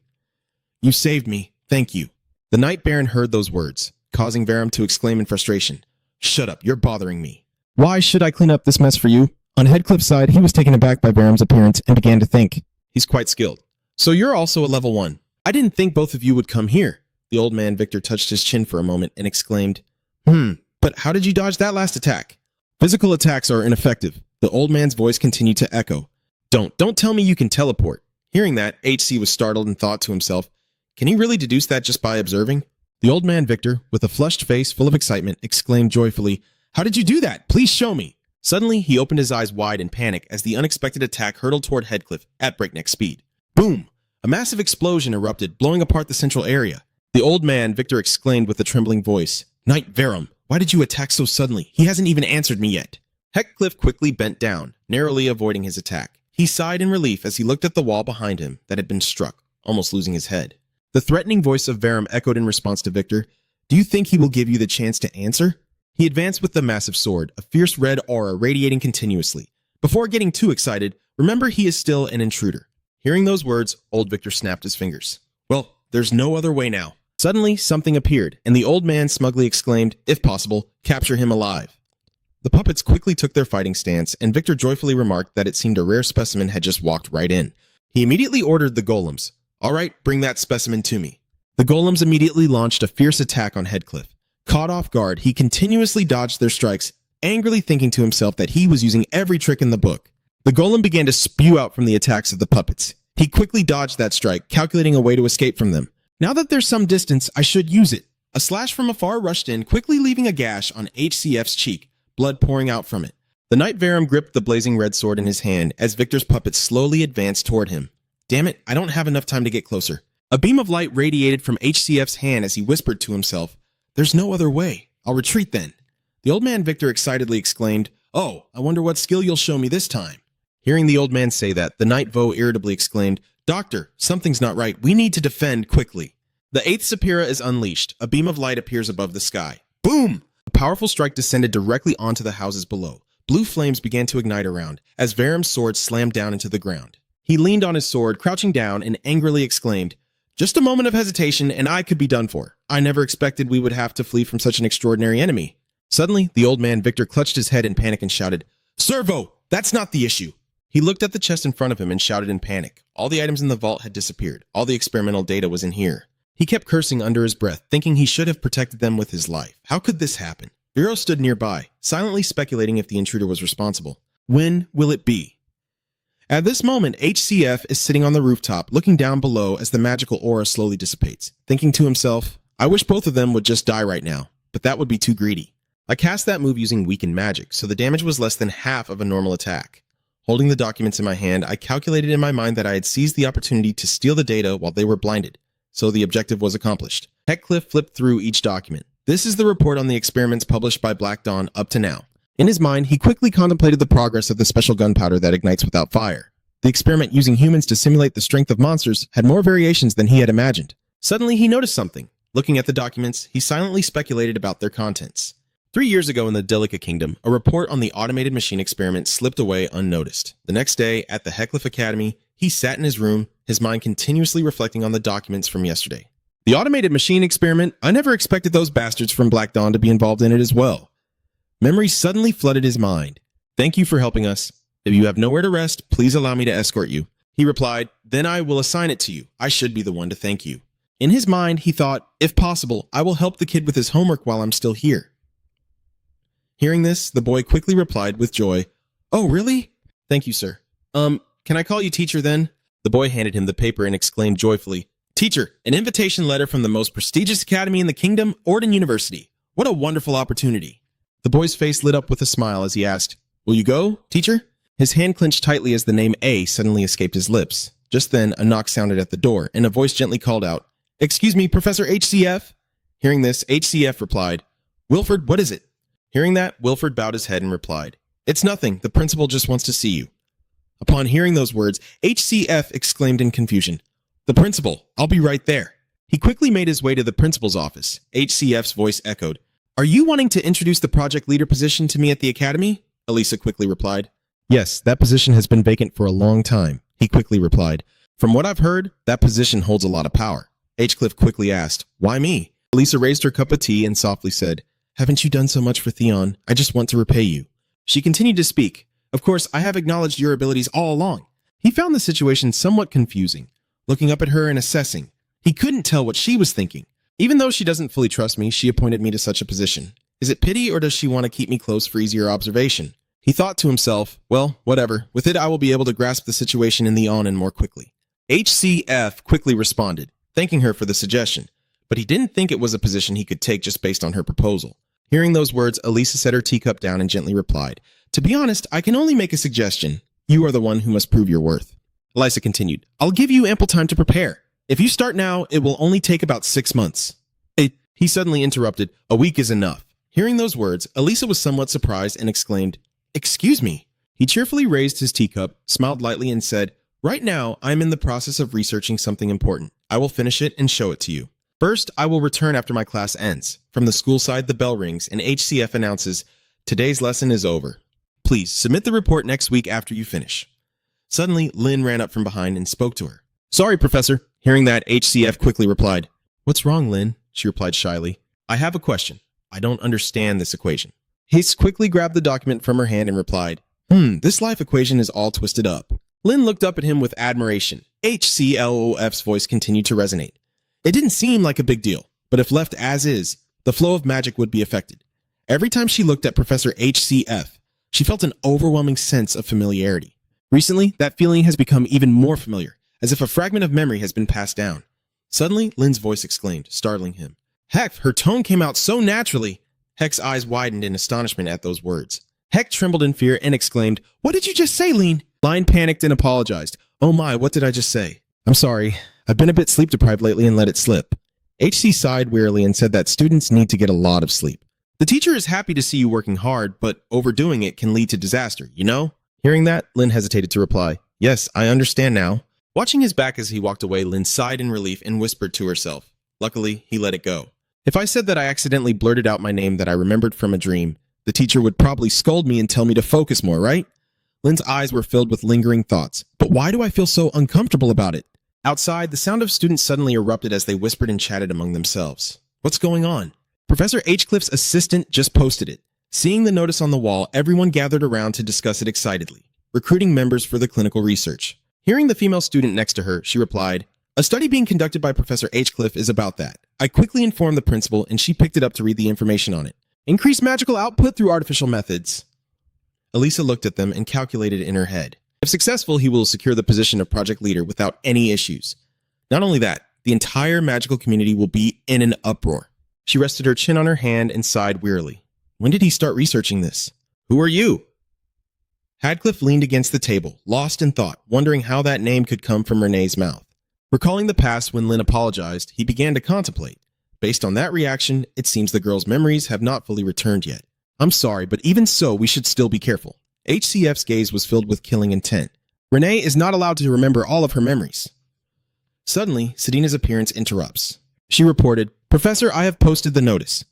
Speaker 2: "You saved me. Thank you." The Knight Baron heard those words, causing Veram to exclaim in frustration, "Shut up, you're bothering me."
Speaker 1: Why should I clean up this mess for you? On Headcliff's side, he was taken aback by Veram's appearance and began to think.
Speaker 2: He's quite skilled. "So you're also a level 1. I didn't think both of you would come here." The old man Victor touched his chin for a moment and exclaimed, But how did you dodge that last attack?" "Physical attacks are ineffective." The old man's voice continued to echo. Don't tell me you can teleport." Hearing that, HC was startled and thought to himself, "Can he really deduce that just by observing?" The old man Victor, with a flushed face full of excitement, exclaimed joyfully, "How did you do that? Please show me." Suddenly, he opened his eyes wide in panic as the unexpected attack hurtled toward Headcliff at breakneck speed. Boom! A massive explosion erupted, blowing apart the central area. The old man, Victor, exclaimed with a trembling voice, "Knight Veram, why did you attack so suddenly? He hasn't even answered me yet." Headcliff quickly bent down, narrowly avoiding his attack. He sighed in relief as he looked at the wall behind him that had been struck, almost losing his head. The threatening voice of Veram echoed in response to Victor, "Do you think he will give you the chance to answer?" He advanced with the massive sword, a fierce red aura radiating continuously. Before getting too excited, remember he is still an intruder. Hearing those words, old Victor snapped his fingers. Well, there's no other way now. Suddenly, something appeared, and the old man smugly exclaimed, "If possible, capture him alive." The puppets quickly took their fighting stance, and Victor joyfully remarked that it seemed a rare specimen had just walked right in. He immediately ordered the golems, "All right, bring that specimen to me." The golems immediately launched a fierce attack on Headcliff. Caught off guard, he continuously dodged their strikes, angrily thinking to himself that he was using every trick in the book. The golem began to spew out from the attacks of the puppets. He quickly dodged that strike, calculating a way to escape from them. Now that there's some distance, I should use it. A slash from afar rushed in, quickly leaving a gash on HCF's cheek, blood pouring out from it. The Knight Veram gripped the blazing red sword in his hand as Victor's puppets slowly advanced toward him. Damn it, I don't have enough time to get closer. A beam of light radiated from HCF's hand as he whispered to himself, "There's no other way. I'll retreat then." The old man Victor excitedly exclaimed, "Oh, I wonder what skill you'll show me this time." Hearing the old man say that, the Knight Vo irritably exclaimed, "Doctor, something's not right. We need to defend quickly." The 8th Sapira is unleashed. A beam of light appears above the sky. Boom! A powerful strike descended directly onto the houses below. Blue flames began to ignite around as Veram's sword slammed down into the ground. He leaned on his sword, crouching down, and angrily exclaimed, "Just a moment of hesitation, and I could be done for. I never expected we would have to flee from such an extraordinary enemy." Suddenly, the old man Victor clutched his head in panic and shouted, "Servo, that's not the issue." He looked at the chest in front of him and shouted in panic. All the items in the vault had disappeared. All the experimental data was in here. He kept cursing under his breath, thinking he should have protected them with his life. How could this happen? Vero stood nearby, silently speculating if the intruder was responsible. When will it be? At this moment, HCF is sitting on the rooftop, looking down below as the magical aura slowly dissipates, thinking to himself, "I wish both of them would just die right now, but that would be too greedy. I cast that move using weakened magic, so the damage was less than half of a normal attack. Holding the documents in my hand, I calculated in my mind that I had seized the opportunity to steal the data while they were blinded, so the objective was accomplished. Heckcliff flipped through each document. This is the report on the experiments published by Black Dawn up to now. In his mind, he quickly contemplated the progress of the special gunpowder that ignites without fire. The experiment using humans to simulate the strength of monsters had more variations than he had imagined. Suddenly, he noticed something. Looking at the documents, he silently speculated about their contents. 3 years ago in the Delica Kingdom, a report on the automated machine experiment slipped away unnoticed. The next day, at the Heckcliff Academy, he sat in his room, his mind continuously reflecting on the documents from yesterday. The automated machine experiment, I never expected those bastards from Black Dawn to be involved in it as well. Memory suddenly flooded his mind. Thank you for helping us. If you have nowhere to rest, please allow me to escort you. He replied, then I will assign it to you. I should be the one to thank you. In his mind, he thought, if possible, I will help the kid with his homework while I'm still here. Hearing this, the boy quickly replied with joy, oh, really? Thank you, sir. Can I call you teacher then? The boy handed him the paper and exclaimed joyfully, teacher, an invitation letter from the most prestigious academy in the kingdom, Orden University. What a wonderful opportunity. The boy's face lit up with a smile as he asked, will you go, teacher? His hand clenched tightly as the name A suddenly escaped his lips. Just then, a knock sounded at the door, and a voice gently called out, excuse me, Professor HCF? Hearing this, HCF replied, Wilford, what is it? Hearing that, Wilford bowed his head and replied, it's nothing, the principal just wants to see you. Upon hearing those words, HCF exclaimed in confusion, the principal, I'll be right there. He quickly made his way to the principal's office. HCF's voice echoed, are you wanting to introduce the project leader position to me at the academy? Elisa quickly replied, yes, that position has been vacant for a long time. He quickly replied, from what I've heard, that position holds a lot of power. Heckcliff quickly asked, why me? Elisa raised her cup of tea and softly said, haven't you done so much for Theon? I just want to repay you. She continued to speak. Of course, I have acknowledged your abilities all along. He found the situation somewhat confusing, looking up at her and assessing. He couldn't tell what she was thinking. Even though she doesn't fully trust me, she appointed me to such a position. Is it pity or does she want to keep me close for easier observation? He thought to himself, well, whatever. With it, I will be able to grasp the situation in the Onin more quickly. HCF quickly responded, thanking her for the suggestion, but he didn't think it was a position he could take just based on her proposal. Hearing those words, Elisa set her teacup down and gently replied, to be honest, I can only make a suggestion. You are the one who must prove your worth. Elisa continued, I'll give you ample time to prepare. If you start now, it will only take about 6 months. He suddenly interrupted, a week is enough. Hearing those words, Elisa was somewhat surprised and exclaimed, excuse me. He cheerfully raised his teacup, smiled lightly and said, right now, I'm in the process of researching something important. I will finish it and show it to you. First, I will return after my class ends. From the school side, the bell rings and HCF announces, today's lesson is over. Please submit the report next week after you finish. Suddenly, Lynn ran up from behind and spoke to her. Sorry, Professor. Hearing that, HCF quickly replied, what's wrong, Lynn? She replied shyly. I have a question. I don't understand this equation. He quickly grabbed the document from her hand and replied, this life equation is all twisted up. Lynn looked up at him with admiration. HCLOF's voice continued to resonate. It didn't seem like a big deal, but if left as is, the flow of magic would be affected. Every time she looked at Professor HCF, she felt an overwhelming sense of familiarity. Recently, that feeling has become even more familiar, as if a fragment of memory has been passed down. Suddenly, Lynn's voice exclaimed, startling him. Heck, her tone came out so naturally. Heck's eyes widened in astonishment at those words. Heck trembled in fear and exclaimed, what did you just say, Lynn? Lynn panicked and apologized. Oh my, what did I just say? I'm sorry. I've been a bit sleep deprived lately and let it slip. HC sighed wearily and said that students need to get a lot of sleep. The teacher is happy to see you working hard, but overdoing it can lead to disaster, you know? Hearing that, Lynn hesitated to reply, yes, I understand now. Watching his back as he walked away, Lynn sighed in relief and whispered to herself. Luckily, he let it go. If I said that I accidentally blurted out my name that I remembered from a dream, the teacher would probably scold me and tell me to focus more, right? Lynn's eyes were filled with lingering thoughts. But why do I feel so uncomfortable about it? Outside, the sound of students suddenly erupted as they whispered and chatted among themselves. What's going on? Professor Heckcliff's assistant just posted it. Seeing the notice on the wall, everyone gathered around to discuss it excitedly, recruiting members for the clinical research. Hearing the female student next to her, she replied, a study being conducted by Professor Heckcliff is about that. I quickly informed the principal and she picked it up to read the information on it. Increase magical output through artificial methods. Elisa looked at them and calculated in her head. If successful, he will secure the position of project leader without any issues. Not only that, the entire magical community will be in an uproar. She rested her chin on her hand and sighed wearily. When did he start researching this? Who are you? Hadcliffe leaned against the table, lost in thought, wondering how that name could come from Renee's mouth. Recalling the past when Lynn apologized, he began to contemplate. Based on that reaction, it seems the girl's memories have not fully returned yet. I'm sorry, but even so, we should still be careful. HCF's gaze was filled with killing intent. Renee is not allowed to remember all of her memories. Suddenly, Sedina's appearance interrupts. She reported, "Professor, I have posted the notice."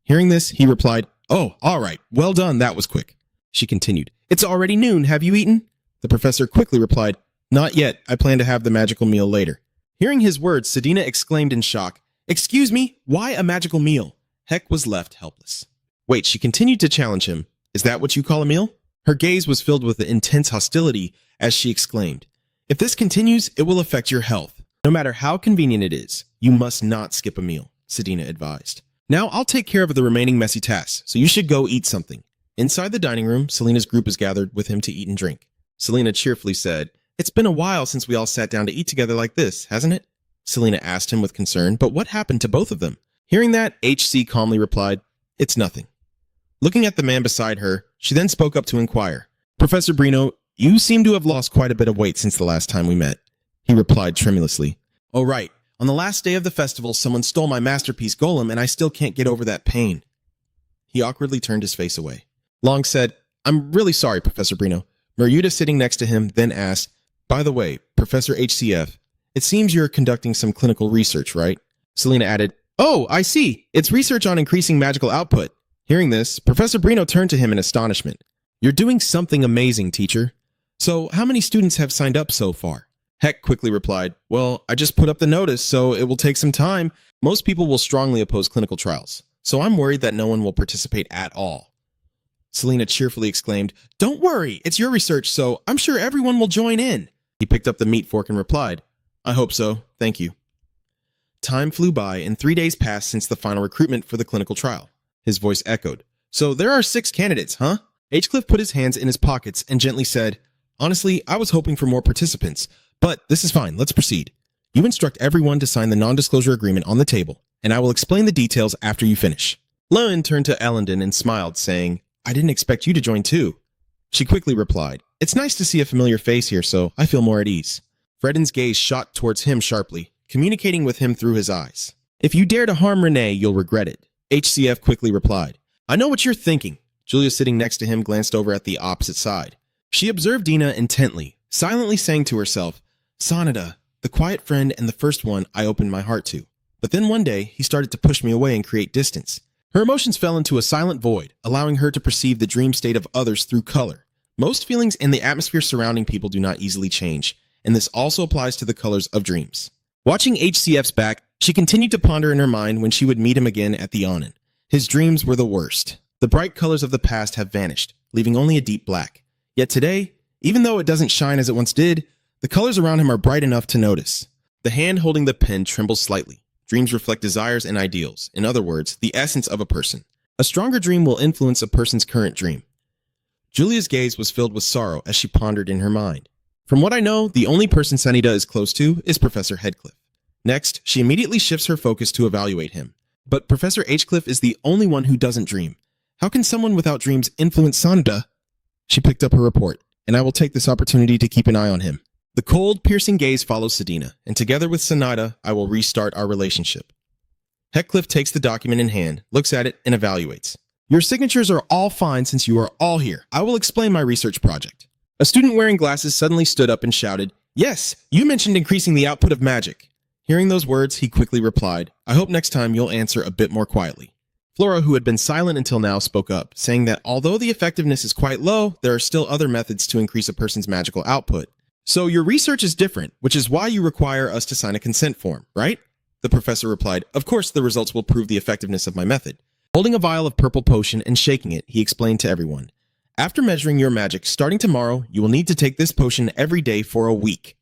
Speaker 2: Hearing this, he replied, "Oh, all right. Well done. That was quick." She continued, "It's already noon. Have you eaten?" The professor quickly replied, "Not yet. I plan to have the magical meal later." Hearing his words, Sedina exclaimed in shock, "Excuse me, why a magical meal?" Heck was left helpless. Wait, she continued to challenge him. "Is that what you call a meal?" Her gaze was filled with intense hostility as she exclaimed, "If this continues, it will affect your health. No matter how convenient it is, you must not skip a meal," Sedina advised. "Now I'll take care of the remaining messy tasks, so you should go eat something." Inside the dining room, Selena's group is gathered with him to eat and drink. Selena cheerfully said, "It's been a while since we all sat down to eat together like this, hasn't it?" Selena asked him with concern, "But what happened to both of them?" Hearing that, HC calmly replied, "It's nothing." Looking at the man beside her, she then spoke up to inquire, "Professor Brino, you seem to have lost quite a bit of weight since the last time we met." He replied tremulously, "Oh right, on the last day of the festival, someone stole my masterpiece golem and I still can't get over that pain." He awkwardly turned his face away. Long said, "I'm really sorry, Professor Brino." Maryuta, sitting next to him, then asked, "By the way, Professor HCF, it seems you're conducting some clinical research, right?" Selena added, "Oh, I see. It's research on increasing magical output." Hearing this, Professor Brino turned to him in astonishment. "You're doing something amazing, teacher. So how many students have signed up so far?" Heck quickly replied, "Well, I just put up the notice, so it will take some time. Most people will strongly oppose clinical trials, so I'm worried that no one will participate at all." Selena cheerfully exclaimed, "Don't worry, it's your research, so I'm sure everyone will join in." He picked up the meat fork and replied, "I hope so, thank you." Time flew by and 3 days passed since the final recruitment for the clinical trial. His voice echoed, "So there are 6 candidates, huh?" Hinchcliffe put his hands in his pockets and gently said, "Honestly, I was hoping for more participants, but this is fine, let's proceed. You instruct everyone to sign the non-disclosure agreement on the table, and I will explain the details after you finish." Lewin turned to Ellendon and smiled, saying, "I didn't expect you to join too." She quickly replied, "It's nice to see a familiar face here, so I feel more at ease." Fredden's gaze shot towards him sharply, communicating with him through his eyes. "If you dare to harm Renee, you'll regret it." HCF quickly replied, "I know what you're thinking." Julia, sitting next to him, glanced over at the opposite side. She observed Dina intently, silently saying to herself, "Sanada, the quiet friend and the first one I opened my heart to. But then one day, he started to push me away and create distance." Her emotions fell into a silent void, allowing her to perceive the dream state of others through color. Most feelings and the atmosphere surrounding people do not easily change, and this also applies to the colors of dreams. Watching HCF's back, she continued to ponder in her mind when she would meet him again at the Onin. His dreams were the worst. The bright colors of the past have vanished, leaving only a deep black. Yet today, even though it doesn't shine as it once did, the colors around him are bright enough to notice. The hand holding the pen trembles slightly. Dreams reflect desires and ideals. In other words, the essence of a person. A stronger dream will influence a person's current dream. Julia's gaze was filled with sorrow as she pondered in her mind. From what I know, the only person Sanida is close to is Professor Headcliffe. Next, she immediately shifts her focus to evaluate him. But Professor Hinchcliffe is the only one who doesn't dream. How can someone without dreams influence Sanida? She picked up her report, and I will take this opportunity to keep an eye on him. The cold, piercing gaze follows Sedina, and together with Sanada, I will restart our relationship. Headcliffe takes the document in hand, looks at it, and evaluates. Your signatures are all fine since you are all here. I will explain my research project. A student wearing glasses suddenly stood up and shouted, "Yes, you mentioned increasing the output of magic." Hearing those words, he quickly replied, "I hope next time you'll answer a bit more quietly." Flora, who had been silent until now, spoke up, saying that although the effectiveness is quite low, there are still other methods to increase a person's magical output. "So your research is different, which is why you require us to sign a consent form, right?" The professor replied, "Of course the results will prove the effectiveness of my method." Holding a vial of purple potion and shaking it, he explained to everyone, "After measuring your magic, starting tomorrow, you will need to take this potion every day for a week."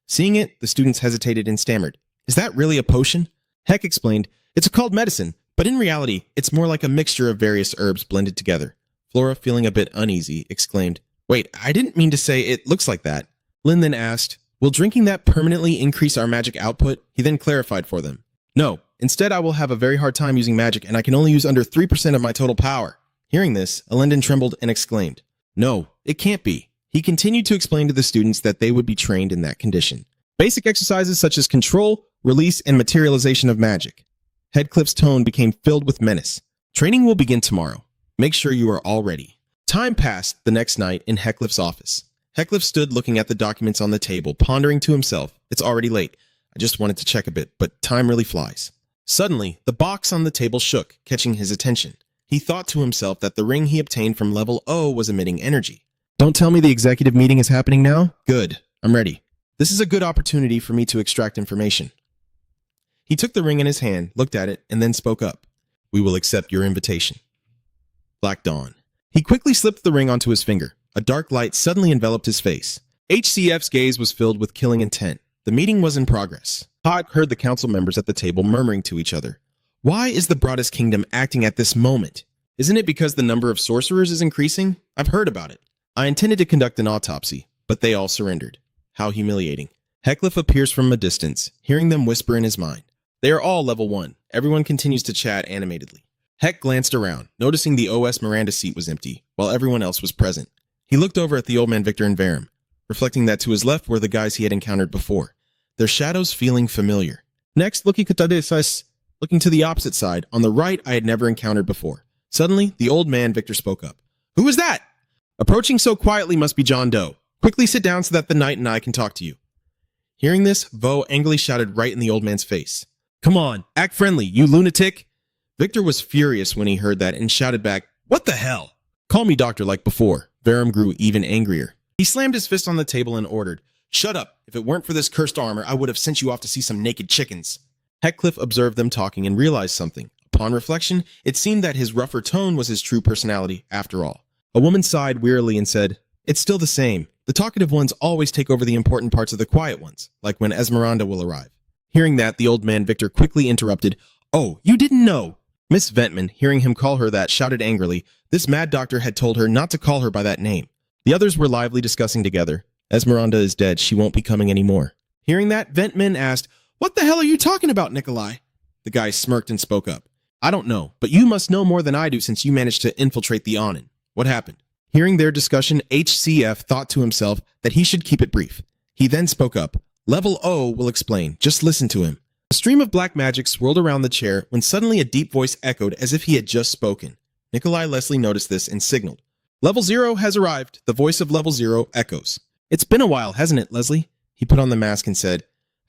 Speaker 2: Seeing it, the students hesitated and stammered, "Is that really a potion?" Heck explained, "It's called medicine, but in reality, it's more like a mixture of various herbs blended together." Flora, feeling a bit uneasy, exclaimed, "Wait, I didn't mean to say it looks like that." Lynn then asked, "Will drinking that permanently increase our magic output?" He then clarified for them, "No, instead I will have a very hard time using magic and I can only use under 3% of my total power." Hearing this, Elendon trembled and exclaimed,
Speaker 1: No, it can't be. He continued to explain to the students that they would be trained in that condition. Basic exercises such as control, release, and materialization of magic. Heathcliff's tone became filled with menace. Training will begin tomorrow. Make sure you are all ready. Time passed the next night in Heathcliff's office. Heathcliff stood looking at the documents on the table, pondering to himself, it's already late. I just wanted to check a bit, but time really flies. Suddenly, the box on the table shook, catching his attention. He thought to himself that the ring he obtained from level O was emitting energy. Don't tell me the executive meeting is happening now? Good. I'm ready. This is a good opportunity for me to extract information. He took the ring in his hand, looked at it, and then spoke up. We will accept your invitation. Black Dawn. He quickly slipped the ring onto his finger. A dark light suddenly enveloped his face. HCF's gaze was filled with killing intent. The meeting was in progress. Todd heard the council members at the table murmuring to each other. Why is the Broadest Kingdom acting at this moment? Isn't it because the number of sorcerers is increasing? I've heard about it. I intended to conduct an autopsy, but they all surrendered. How humiliating. Heathcliff appears from a distance, hearing them whisper in his mind. They are all level 1. Everyone continues to chat animatedly. Heck glanced around, noticing the OS Miranda seat was empty, while everyone else was present. He looked over at the old man Victor and Varum, reflecting that to his left were the guys he had encountered before, their shadows feeling familiar. Next, looking to the opposite side, on the right I had never encountered before. Suddenly, the old man Victor spoke up. Who is that? Approaching so quietly must be John Doe. Quickly sit down so that the knight and I can talk to you. Hearing this, Vo angrily shouted right in the old man's face. Come on, act friendly, you lunatic! Victor was furious when he heard that and shouted back, What the hell? Call me doctor like before. Varum grew even angrier. He slammed his fist on the table and ordered, Shut up! If it weren't for this cursed armor, I would have sent you off to see some naked chickens. Heathcliff observed them talking and realized something. Upon reflection, it seemed that his rougher tone was his true personality, after all. A woman sighed wearily and said, It's still the same. The talkative ones always take over the important parts of the quiet ones, like when Esmeralda will arrive. Hearing that, the old man Victor quickly interrupted, Oh, you didn't know! Miss Ventman, hearing him call her that, shouted angrily. This mad doctor had told her not to call her by that name. The others were lively discussing together. Esmeralda is dead. She won't be coming anymore. Hearing that, Ventman asked, What the hell are you talking about, Nikolai? The guy smirked and spoke up. I don't know, but you must know more than I do since you managed to infiltrate the Onin. What happened? Hearing their discussion, HCF thought to himself that he should keep it brief. He then spoke up. Level O will explain. Just listen to him. A stream of black magic swirled around the chair when suddenly a deep voice echoed as if he had just spoken. Nikolai Leslie noticed this and signaled. Level 0 has arrived. The voice of Level 0 echoes. It's been a while, hasn't it, Leslie? He put on the mask and said,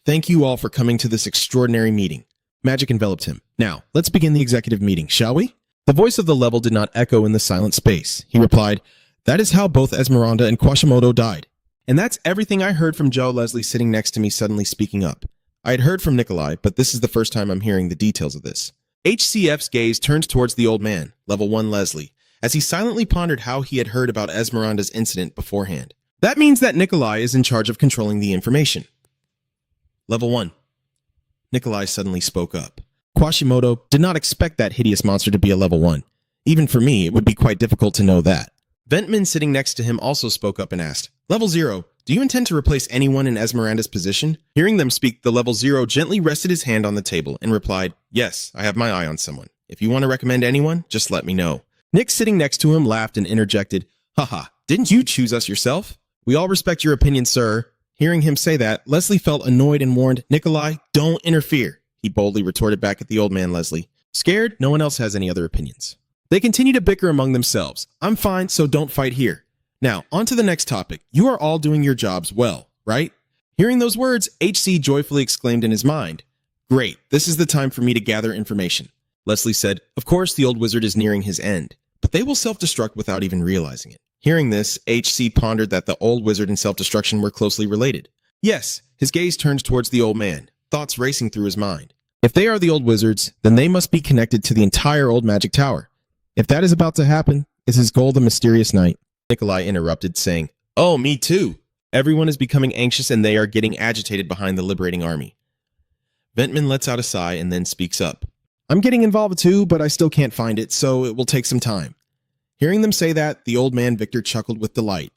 Speaker 1: Thank you all for coming to this extraordinary meeting. Magic enveloped him. Now, let's begin the executive meeting, shall we? The voice of the level did not echo in the silent space. He replied, That is how both Esmeralda and Quashimoto died. And that's everything I heard from Joe Leslie sitting next to me suddenly speaking up. I had heard from Nikolai, but this is the first time I'm hearing the details of this. HCF's gaze turned towards the old man, Level 1 Leslie, as he silently pondered how he had heard about Esmeralda's incident beforehand. That means that Nikolai is in charge of controlling the information. Level 1. Nikolai suddenly spoke up. Quashimoto did not expect that hideous monster to be a Level 1. Even for me, it would be quite difficult to know that. Ventman sitting next to him also spoke up and asked, Level 0, do you intend to replace anyone in Esmeralda's position? Hearing them speak, the Level 0 gently rested his hand on the table and replied, Yes, I have my eye on someone. If you want to recommend anyone, just let me know. Nick sitting next to him laughed and interjected, Haha, didn't you choose us yourself? We all respect your opinion, sir. Hearing him say that, Leslie felt annoyed and warned, Nikolai, don't interfere. He boldly retorted back at the old man Leslie. Scared, no one else has any other opinions. They continue to bicker among themselves. I'm fine, so don't fight here. Now, on to the next topic. You are all doing your jobs well, right? Hearing those words, HC joyfully exclaimed in his mind, Great, this is the time for me to gather information. Leslie said, Of course the old wizard is nearing his end, but they will self-destruct without even realizing it. Hearing this, HC pondered that the old wizard and self-destruction were closely related. Yes, his gaze turned towards the old man, thoughts racing through his mind. If they are the old wizards, then they must be connected to the entire old magic tower. If that is about to happen, is his goal the mysterious night? Nikolai interrupted, saying, Oh, me too. Everyone is becoming anxious and they are getting agitated behind the liberating army. Ventman lets out a sigh and then speaks up. I'm getting involved too, but I still can't find it, so it will take some time. Hearing them say that, the old man Victor chuckled with delight.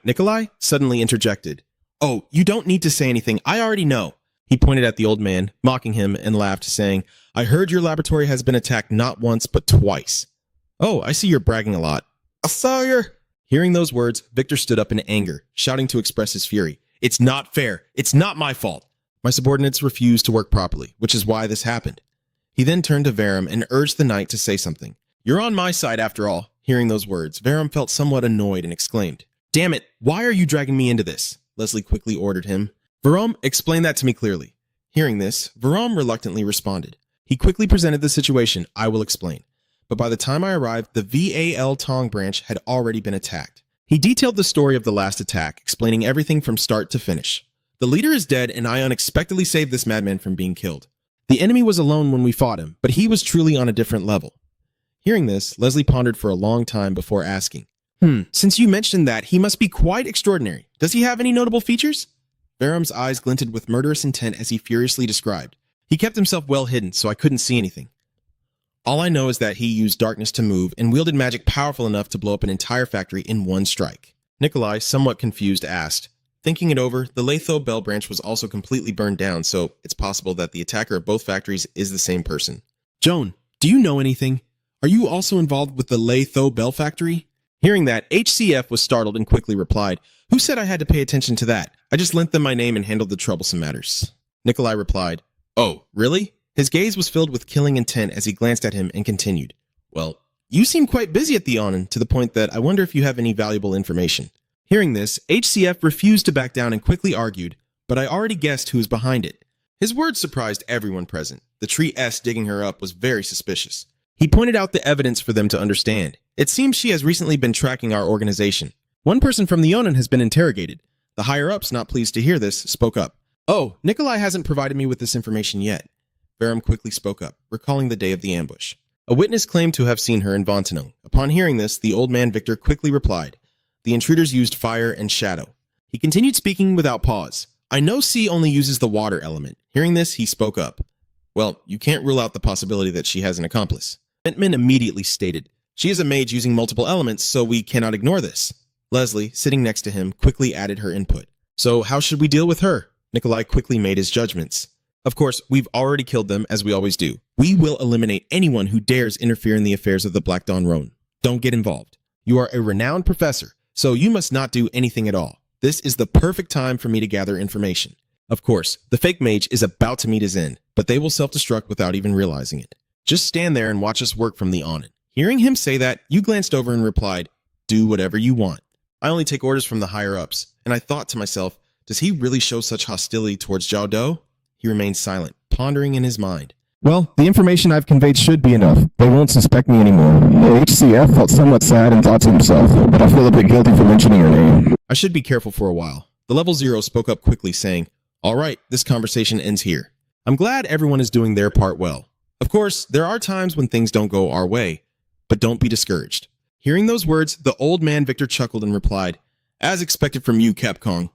Speaker 1: Nikolai suddenly interjected. Oh, you don't need to say anything. I already know. He pointed at the old man, mocking him, and laughed, saying, I heard your laboratory has been attacked not once, but twice. Oh, I see you're bragging a lot. A failure! Hearing those words, Victor stood up in anger, shouting to express his fury. It's not fair. It's not my fault. My subordinates refused to work properly, which is why this happened. He then turned to Varum and urged the knight to say something. You're on my side after all. Hearing those words, Varum felt somewhat annoyed and exclaimed, Damn it, why are you dragging me into this? Leslie quickly ordered him. Varum, explain that to me clearly. Hearing this, Varum reluctantly responded. He quickly presented the situation. I will explain. But by the time I arrived, the VAL Tong branch had already been attacked. He detailed the story of the last attack, explaining everything from start to finish. The leader is dead, and I unexpectedly saved this madman from being killed. The enemy was alone when we fought him, but he was truly on a different level. Hearing this, Leslie pondered for a long time before asking, since you mentioned that, he must be quite extraordinary. Does he have any notable features? Varum's eyes glinted with murderous intent as he furiously described. He kept himself well hidden, so I couldn't see anything. All I know is that he used darkness to move and wielded magic powerful enough to blow up an entire factory in one strike. Nikolai, somewhat confused, asked. Thinking it over, the Latho Bell branch was also completely burned down, so it's possible that the attacker of both factories is the same person. Joan, do you know anything? Are you also involved with the Latho Bell factory? Hearing that, HCF was startled and quickly replied, Who said I had to pay attention to that? I just lent them my name and handled the troublesome matters. Nikolai replied, Oh, really? His gaze was filled with killing intent as he glanced at him and continued, Well, you seem quite busy at the Onin, to the point that I wonder if you have any valuable information. Hearing this, HCF refused to back down and quickly argued, but I already guessed who was behind it. His words surprised everyone present. The tree S digging her up was very suspicious. He pointed out the evidence for them to understand. It seems she has recently been tracking our organization. One person from the Onin has been interrogated. The higher-ups, not pleased to hear this, spoke up. Oh, Nikolai hasn't provided me with this information yet. Varum quickly spoke up, recalling the day of the ambush. A witness claimed to have seen her in Vontanung. Upon hearing this, the old man Victor quickly replied. The intruders used fire and shadow. He continued speaking without pause. I know C only uses the water element. Hearing this, he spoke up. Well, you can't rule out the possibility that she has an accomplice. Bentman immediately stated, She is a mage using multiple elements, so we cannot ignore this. Leslie, sitting next to him, quickly added her input. So how should we deal with her? Nikolai quickly made his judgments. Of course, we've already killed them, as we always do. We will eliminate anyone who dares interfere in the affairs of the Black Dawn Roan. Don't get involved. You are a renowned professor, so you must not do anything at all. This is the perfect time for me to gather information. Of course, the fake mage is about to meet his end, but they will self-destruct without even realizing it. Just stand there and watch us work from the Onin. Hearing him say that, you glanced over and replied, Do whatever you want. I only take orders from the higher-ups, and I thought to myself, does he really show such hostility towards Zhao Do? He remained silent, pondering in his mind.
Speaker 2: Well, the information I've conveyed should be enough. They won't suspect me anymore. HCF felt somewhat sad and thought to himself, but I feel a bit guilty for mentioning her name.
Speaker 1: I should be careful for a while. The level 0 spoke up quickly, saying, All right, this conversation ends here. I'm glad everyone is doing their part well. Of course, there are times when things don't go our way, but don't be discouraged. Hearing those words, the old man Victor chuckled and replied, As expected from you, Capcom.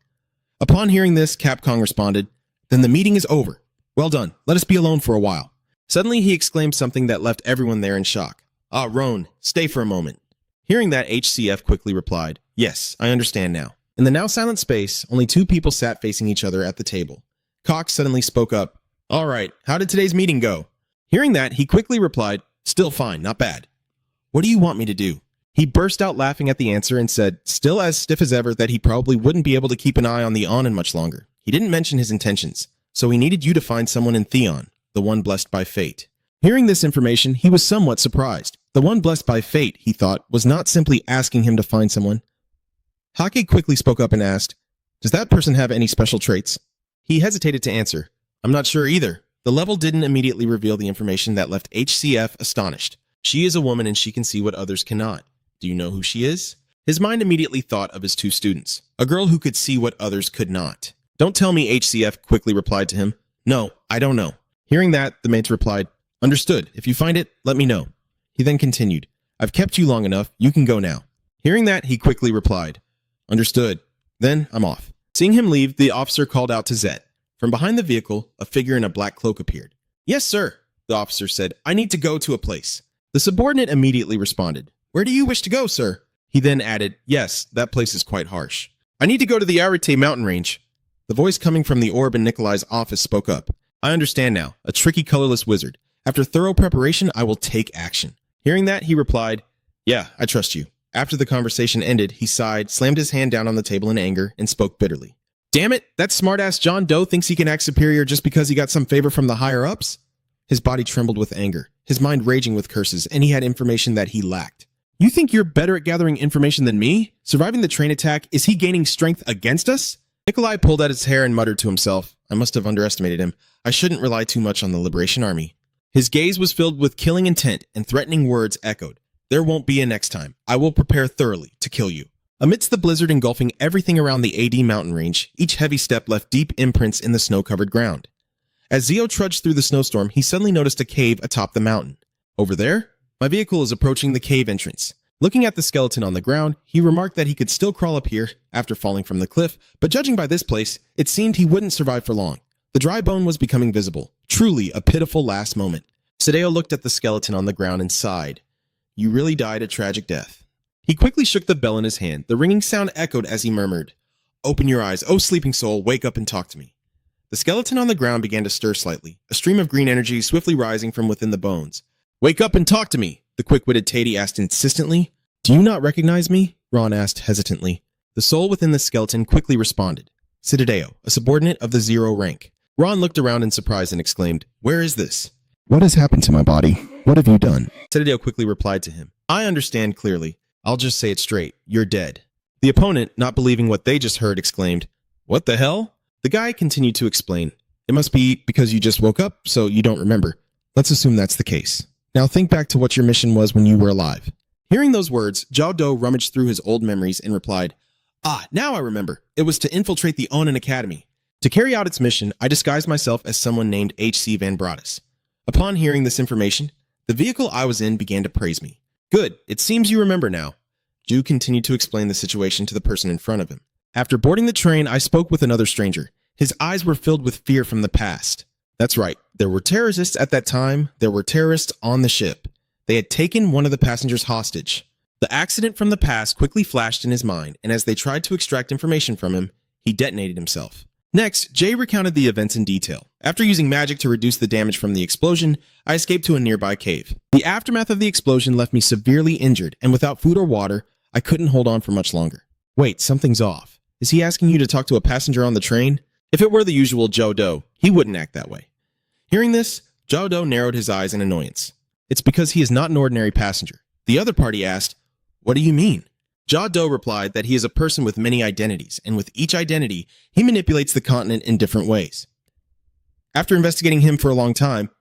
Speaker 1: Upon hearing this, Capcom responded, Then the meeting is over. Well done. Let us be alone for a while. Suddenly, he exclaimed something that left everyone there in shock. Ah, Roan, stay for a moment. Hearing that, HCF quickly replied, Yes, I understand now. In the now silent space, only two people sat facing each other at the table. Cox suddenly spoke up. All right, how did today's meeting go? Hearing that, he quickly replied, Still fine, not bad. What do you want me to do? He burst out laughing at the answer and said, still as stiff as ever, that he probably wouldn't be able to keep an eye on the Onin much longer. He didn't mention his intentions, so he needed you to find someone in Theon, the one blessed by fate. Hearing this information, he was somewhat surprised. The one blessed by fate, he thought, was not simply asking him to find someone. Hake quickly spoke up and asked, Does that person have any special traits? He hesitated to answer. I'm not sure either. The level didn't immediately reveal the information that left HCF astonished. She is a woman and she can see what others cannot. Do you know who she is? His mind immediately thought of his two students, a girl who could see what others could not. Don't tell me, HCF quickly replied to him. No, I don't know. Hearing that, the mate replied, Understood. If you find it, let me know. He then continued, I've kept you long enough. You can go now. Hearing that, he quickly replied, Understood. Then I'm off. Seeing him leave, the officer called out to Zet. From behind the vehicle, a figure in a black cloak appeared. Yes, sir, the officer said. I need to go to a place. The subordinate immediately responded. Where do you wish to go, sir? He then added, Yes, that place is quite harsh. I need to go to the Arite mountain range. The voice coming from the orb in Nikolai's office spoke up. I understand now. A tricky, colorless wizard. After thorough preparation, I will take action. Hearing that, he replied, Yeah, I trust you.
Speaker 2: After the conversation ended, he sighed, slammed his hand down on the table in anger, and spoke bitterly. Damn it, that smartass John Doe thinks he can act superior just because he got some favor from the higher-ups? His body trembled with anger, his mind raging with curses, and he had information that he lacked. You think you're better at gathering information than me? Surviving the train attack, is he gaining strength against us? Nikolai pulled at his hair and muttered to himself, I must have underestimated him. I shouldn't rely too much on the Liberation Army. His gaze was filled with killing intent, and threatening words echoed. There won't be a next time. I will prepare thoroughly to kill you. Amidst the blizzard engulfing everything around the AD mountain range, each heavy step left deep imprints in the snow-covered ground. As Zio trudged through the snowstorm, he suddenly noticed a cave atop the mountain. Over there? My vehicle is approaching the cave entrance. Looking at the skeleton on the ground, he remarked that he could still crawl up here after falling from the cliff, but judging by this place, it seemed he wouldn't survive for long. The dry bone was becoming visible. Truly a pitiful last moment. Sadeo looked at the skeleton on the ground and sighed. You really died a tragic death. He quickly shook the bell in his hand. The ringing sound echoed as he murmured, Open your eyes, O sleeping soul, wake up and talk to me. The skeleton on the ground began to stir slightly, a stream of green energy swiftly rising from within the bones. Wake up and talk to me, the quick-witted Tady asked insistently. Do you not recognize me? Ron asked hesitantly. The soul within the skeleton quickly responded. Citadeo, a subordinate of the 0 rank. Ron looked around in surprise and exclaimed, Where is this?
Speaker 1: What has happened to my body? What have you done?
Speaker 2: Citadeo quickly replied to him. I understand clearly. I'll just say it straight. You're dead. The opponent, not believing what they just heard, exclaimed, What the hell? The guy continued to explain. It must be because you just woke up, so you don't remember. Let's assume that's the case. Now think back to what your mission was when you were alive. Hearing those words, Zhao Do rummaged through his old memories and replied, Now I remember. It was to infiltrate the Onan Academy. To carry out its mission, I disguised myself as someone named H.C. Van Brodus. Upon hearing this information, the vehicle I was in began to praise me. Good, it seems you remember now. Ju continued to explain the situation to the person in front of him. After boarding the train, I spoke with another stranger. His eyes were filled with fear from the past. That's right, there were terrorists at that time. There were terrorists on the ship. They had taken one of the passengers hostage. The accident from the past quickly flashed in his mind, and as they tried to extract information from him, he detonated himself. Next, Jay recounted the events in detail. After using magic to reduce the damage from the explosion, I escaped to a nearby cave. The aftermath of the explosion left me severely injured, and without food or water, I couldn't hold on for much longer. Wait, something's off. Is he asking you to talk to a passenger on the train? If it were the usual Zhao Do, he wouldn't act that way. Hearing this, Zhao Do narrowed his eyes in annoyance. It's because he is not an ordinary passenger. The other party asked, What do you mean? Zhao Do replied that he is a person with many identities, and with each identity, he manipulates the continent in different ways. After investigating him for a long time,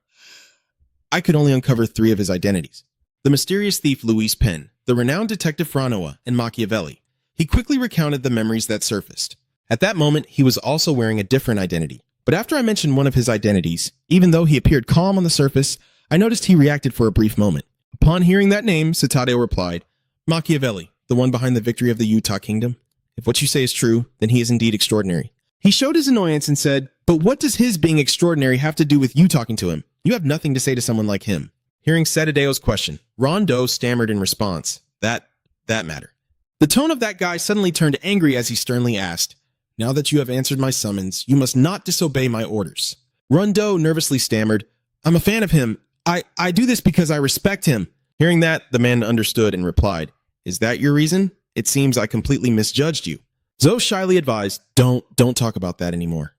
Speaker 2: I could only uncover 3 of his identities. The mysterious thief Luis Penn, the renowned detective Franua, and Machiavelli. He quickly recounted the memories that surfaced. At that moment, he was also wearing a different identity. But after I mentioned one of his identities, even though he appeared calm on the surface, I noticed he reacted for a brief moment. Upon hearing that name, Citadeo replied, Machiavelli, the one behind the victory of the Utah Kingdom. If what you say is true, then he is indeed extraordinary. He showed his annoyance and said, But what does his being extraordinary have to do with you talking to him? You have nothing to say to someone like him. Hearing Citadeo's question, Ron Do stammered in response, That matter. The tone of that guy suddenly turned angry as he sternly asked, Now that you have answered my summons, you must not disobey my orders. Ron Do nervously stammered, I'm a fan of him. I do this because I respect him. Hearing that, the man understood and replied, Is that your reason? It seems I completely misjudged you. Zoe shyly advised, Don't talk about that anymore.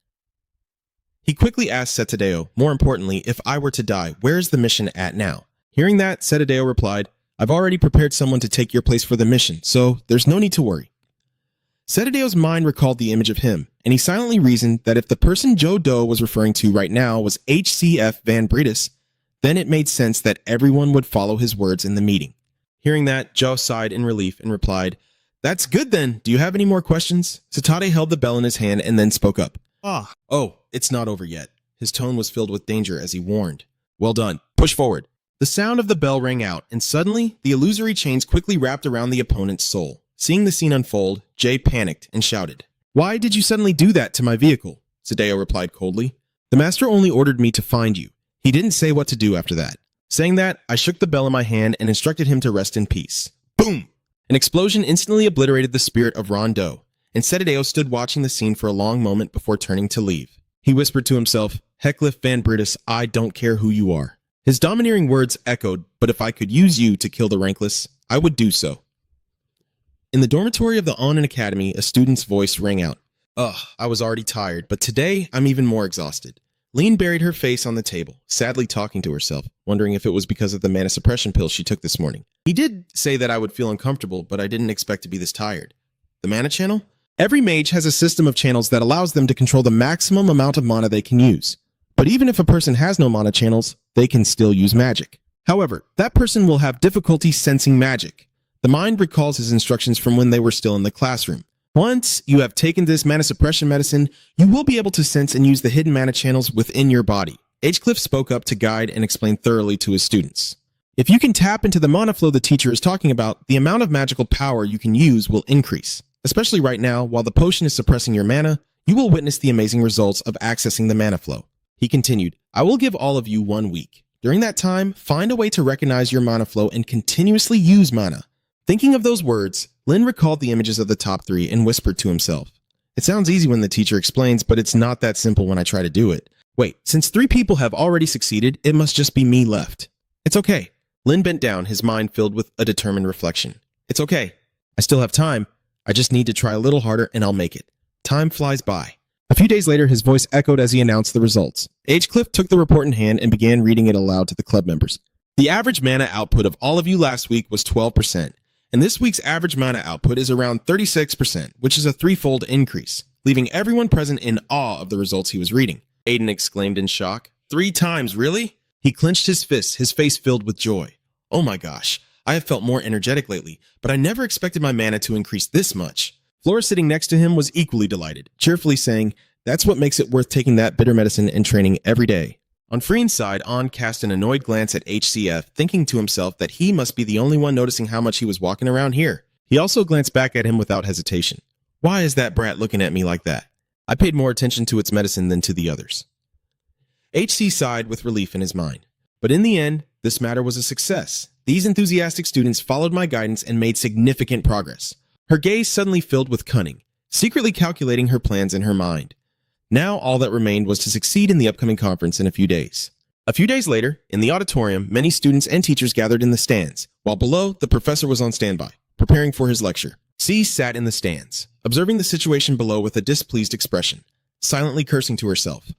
Speaker 2: He quickly asked Cetadeo, more importantly, if I were to die, where is the mission at now? Hearing that, Cetadeo replied, I've already prepared someone to take your place for the mission, so there's no need to worry. Cetadeo's mind recalled the image of him, and he silently reasoned that if the person Joe Doe was referring to right now was HCF Van Bredis, then it made sense that everyone would follow his words in the meeting. Hearing that, Joe sighed in relief and replied, That's good then. Do you have any more questions? Satade held the bell in his hand and then spoke up. Oh, it's not over yet. His tone was filled with danger as he warned. Well done. Push forward. The sound of the bell rang out, and suddenly, the illusory chains quickly wrapped around the opponent's soul. Seeing the scene unfold, Jay panicked and shouted, Why did you suddenly do that to my vehicle? Sadeo replied coldly. The master only ordered me to find you. He didn't say what to do after that. Saying that, I shook the bell in my hand and instructed him to rest in peace. Boom! An explosion instantly obliterated the spirit of Rondo, and Cetadeo stood watching the scene for a long moment before turning to leave. He whispered to himself, Heckliff Van Bredis, I don't care who you are. His domineering words echoed, but if I could use you to kill the rankless, I would do so. In the dormitory of the Onin Academy, a student's voice rang out. Ugh, I was already tired, but today I'm even more exhausted. Lean buried her face on the table, sadly talking to herself, wondering if it was because of the mana suppression pill she took this morning. He did say that I would feel uncomfortable, but I didn't expect to be this tired. The mana channel? Every mage has a system of channels that allows them to control the maximum amount of mana they can use. But even if a person has no mana channels, they can still use magic. However, that person will have difficulty sensing magic. The mind recalls his instructions from when they were still in the classroom. Once you have taken this mana suppression medicine, you will be able to sense and use the hidden mana channels within your body. Cliff spoke up to guide and explain thoroughly to his students. If you can tap into the mana flow the teacher is talking about, the amount of magical power you can use will increase. Especially right now, while the potion is suppressing your mana, you will witness the amazing results of accessing the mana flow. He continued, I will give all of you 1 week. During that time, find a way to recognize your mana flow and continuously use mana. Thinking of those words, Lin recalled the images of the top 3 and whispered to himself. It sounds easy when the teacher explains, but it's not that simple when I try to do it. Wait, since 3 people have already succeeded, it must just be me left. It's okay. Lin bent down, his mind filled with a determined reflection. It's okay. I still have time. I just need to try a little harder and I'll make it. Time flies by. A few days later, his voice echoed as he announced the results. Cliff took the report in hand and began reading it aloud to the club members. The average mana output of all of you last week was 12%. And this week's average mana output is around 36%, which is a 3-fold increase, leaving everyone present in awe of the results he was reading. Aiden exclaimed in shock. 3 times, really? He clenched his fists, his face filled with joy. Oh my gosh, I have felt more energetic lately, but I never expected my mana to increase this much. Flora sitting next to him was equally delighted, cheerfully saying, that's what makes it worth taking that bitter medicine and training every day. On Freen's side, An cast an annoyed glance at HCF, thinking to himself that he must be the only one noticing how much he was walking around here. He also glanced back at him without hesitation. Why is that brat looking at me like that? I paid more attention to its medicine than to the others. HC sighed with relief in his mind. But in the end, this matter was a success. These enthusiastic students followed my guidance and made significant progress. Her gaze suddenly filled with cunning, secretly calculating her plans in her mind. Now all that remained was to succeed in the upcoming conference in a few days. A few days later, in the auditorium, many students and teachers gathered in the stands, while below, the professor was on standby, preparing for his lecture. C sat in the stands, observing the situation below with a displeased expression, silently cursing to herself.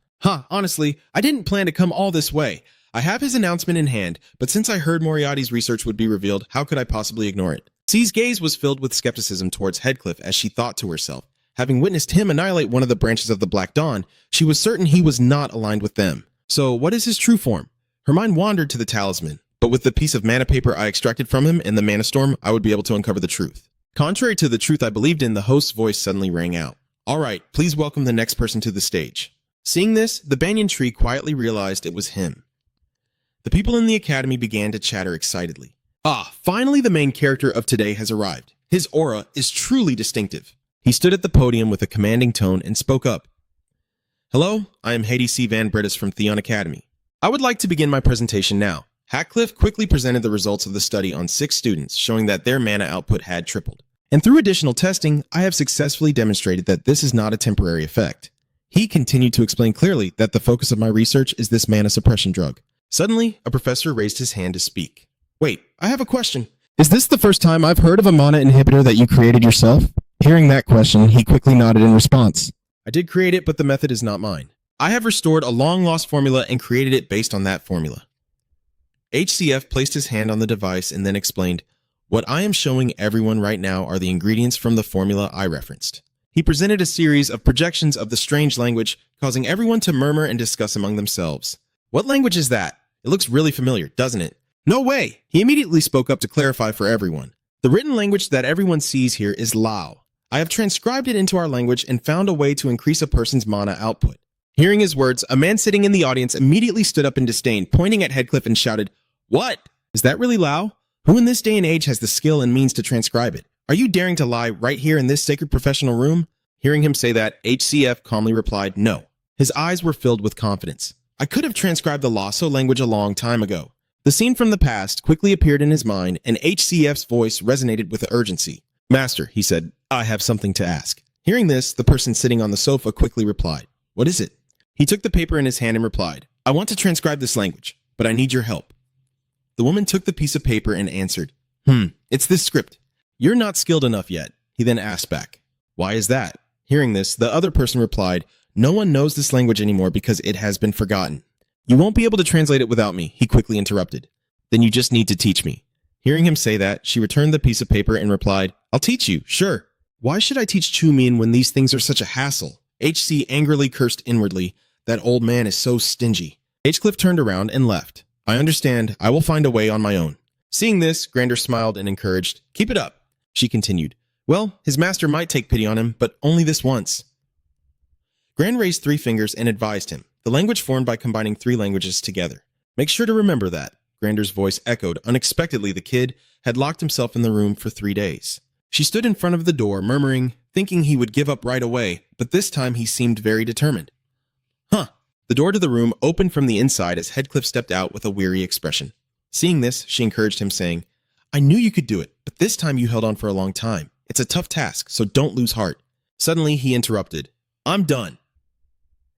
Speaker 2: Honestly, I didn't plan to come all this way. I have his announcement in hand, but since I heard Moriarty's research would be revealed, how could I possibly ignore it? C's gaze was filled with skepticism towards Headcliff as she thought to herself. Having witnessed him annihilate one of the branches of the Black Dawn, she was certain he was not aligned with them. So what is his true form? Her mind wandered to the talisman, but with the piece of mana paper I extracted from him and the mana storm, I would be able to uncover the truth. Contrary to the truth I believed in, the host's voice suddenly rang out. All right, please welcome the next person to the stage. Seeing this, the banyan tree quietly realized it was him. The people in the academy began to chatter excitedly. Finally the main character of today has arrived. His aura is truly distinctive. He stood at the podium with a commanding tone and spoke up. Hello, I am Hades C. Van Brittis from Theon Academy. I would like to begin my presentation now. Hackcliff quickly presented the results of the study on 6 students, showing that their mana output had tripled. And through additional testing, I have successfully demonstrated that this is not a temporary effect. He continued to explain clearly that the focus of my research is this mana suppression drug. Suddenly, a professor raised his hand to speak. Wait, I have a question.
Speaker 1: Is this the first time I've heard of a mana inhibitor that you created yourself? Hearing that question, he quickly nodded in response.
Speaker 2: I did create it, but the method is not mine. I have restored a long-lost formula and created it based on that formula. HCF placed his hand on the device and then explained, what I am showing everyone right now are the ingredients from the formula I referenced. He presented a series of projections of the strange language, causing everyone to murmur and discuss among themselves. What language is that? It looks really familiar, doesn't it? No way! He immediately spoke up to clarify for everyone. The written language that everyone sees here is Lao. I have transcribed it into our language and found a way to increase a person's mana output. Hearing his words, a man sitting in the audience immediately stood up in disdain, pointing at Headcliff and shouted, What? Is that really Lao? Who in this day and age has the skill and means to transcribe it? Are you daring to lie right here in this sacred professional room? Hearing him say that, HCF calmly replied, No. His eyes were filled with confidence. I could have transcribed the Lasso language a long time ago. The scene from the past quickly appeared in his mind, and HCF's voice resonated with urgency. Master, he said, I have something to ask. Hearing this, the person sitting on the sofa quickly replied, What is it? He took the paper in his hand and replied, I want to transcribe this language, but I need your help. The woman took the piece of paper and answered, It's this script. "You're not skilled enough yet," he then asked back. "Why is that?" Hearing this, the other person replied, "No one knows this language anymore because it has been forgotten." "You won't be able to translate it without me," he quickly interrupted. "Then you just need to teach me." Hearing him say that, she returned the piece of paper and replied, "I'll teach you, sure." "Why should I teach Chu-Min when these things are such a hassle?" HC angrily cursed inwardly. That old man is so stingy. H-Cliff turned around and left. "I understand. I will find a way on my own." Seeing this, Grander smiled and encouraged, "Keep it up." She continued, "Well, his master might take pity on him, but only this once." Grand raised 3 fingers and advised him, the language formed by combining 3 languages together. "Make sure to remember that." Grander's voice echoed. Unexpectedly, the kid had locked himself in the room for 3 days. She stood in front of the door, murmuring, thinking he would give up right away, but this time he seemed very determined. "Huh." The door to the room opened from the inside as Headcliff stepped out with a weary expression. Seeing this, she encouraged him, saying, "I knew you could do it, but this time you held on for a long time. It's a tough task, so don't lose heart." Suddenly, he interrupted. "I'm done."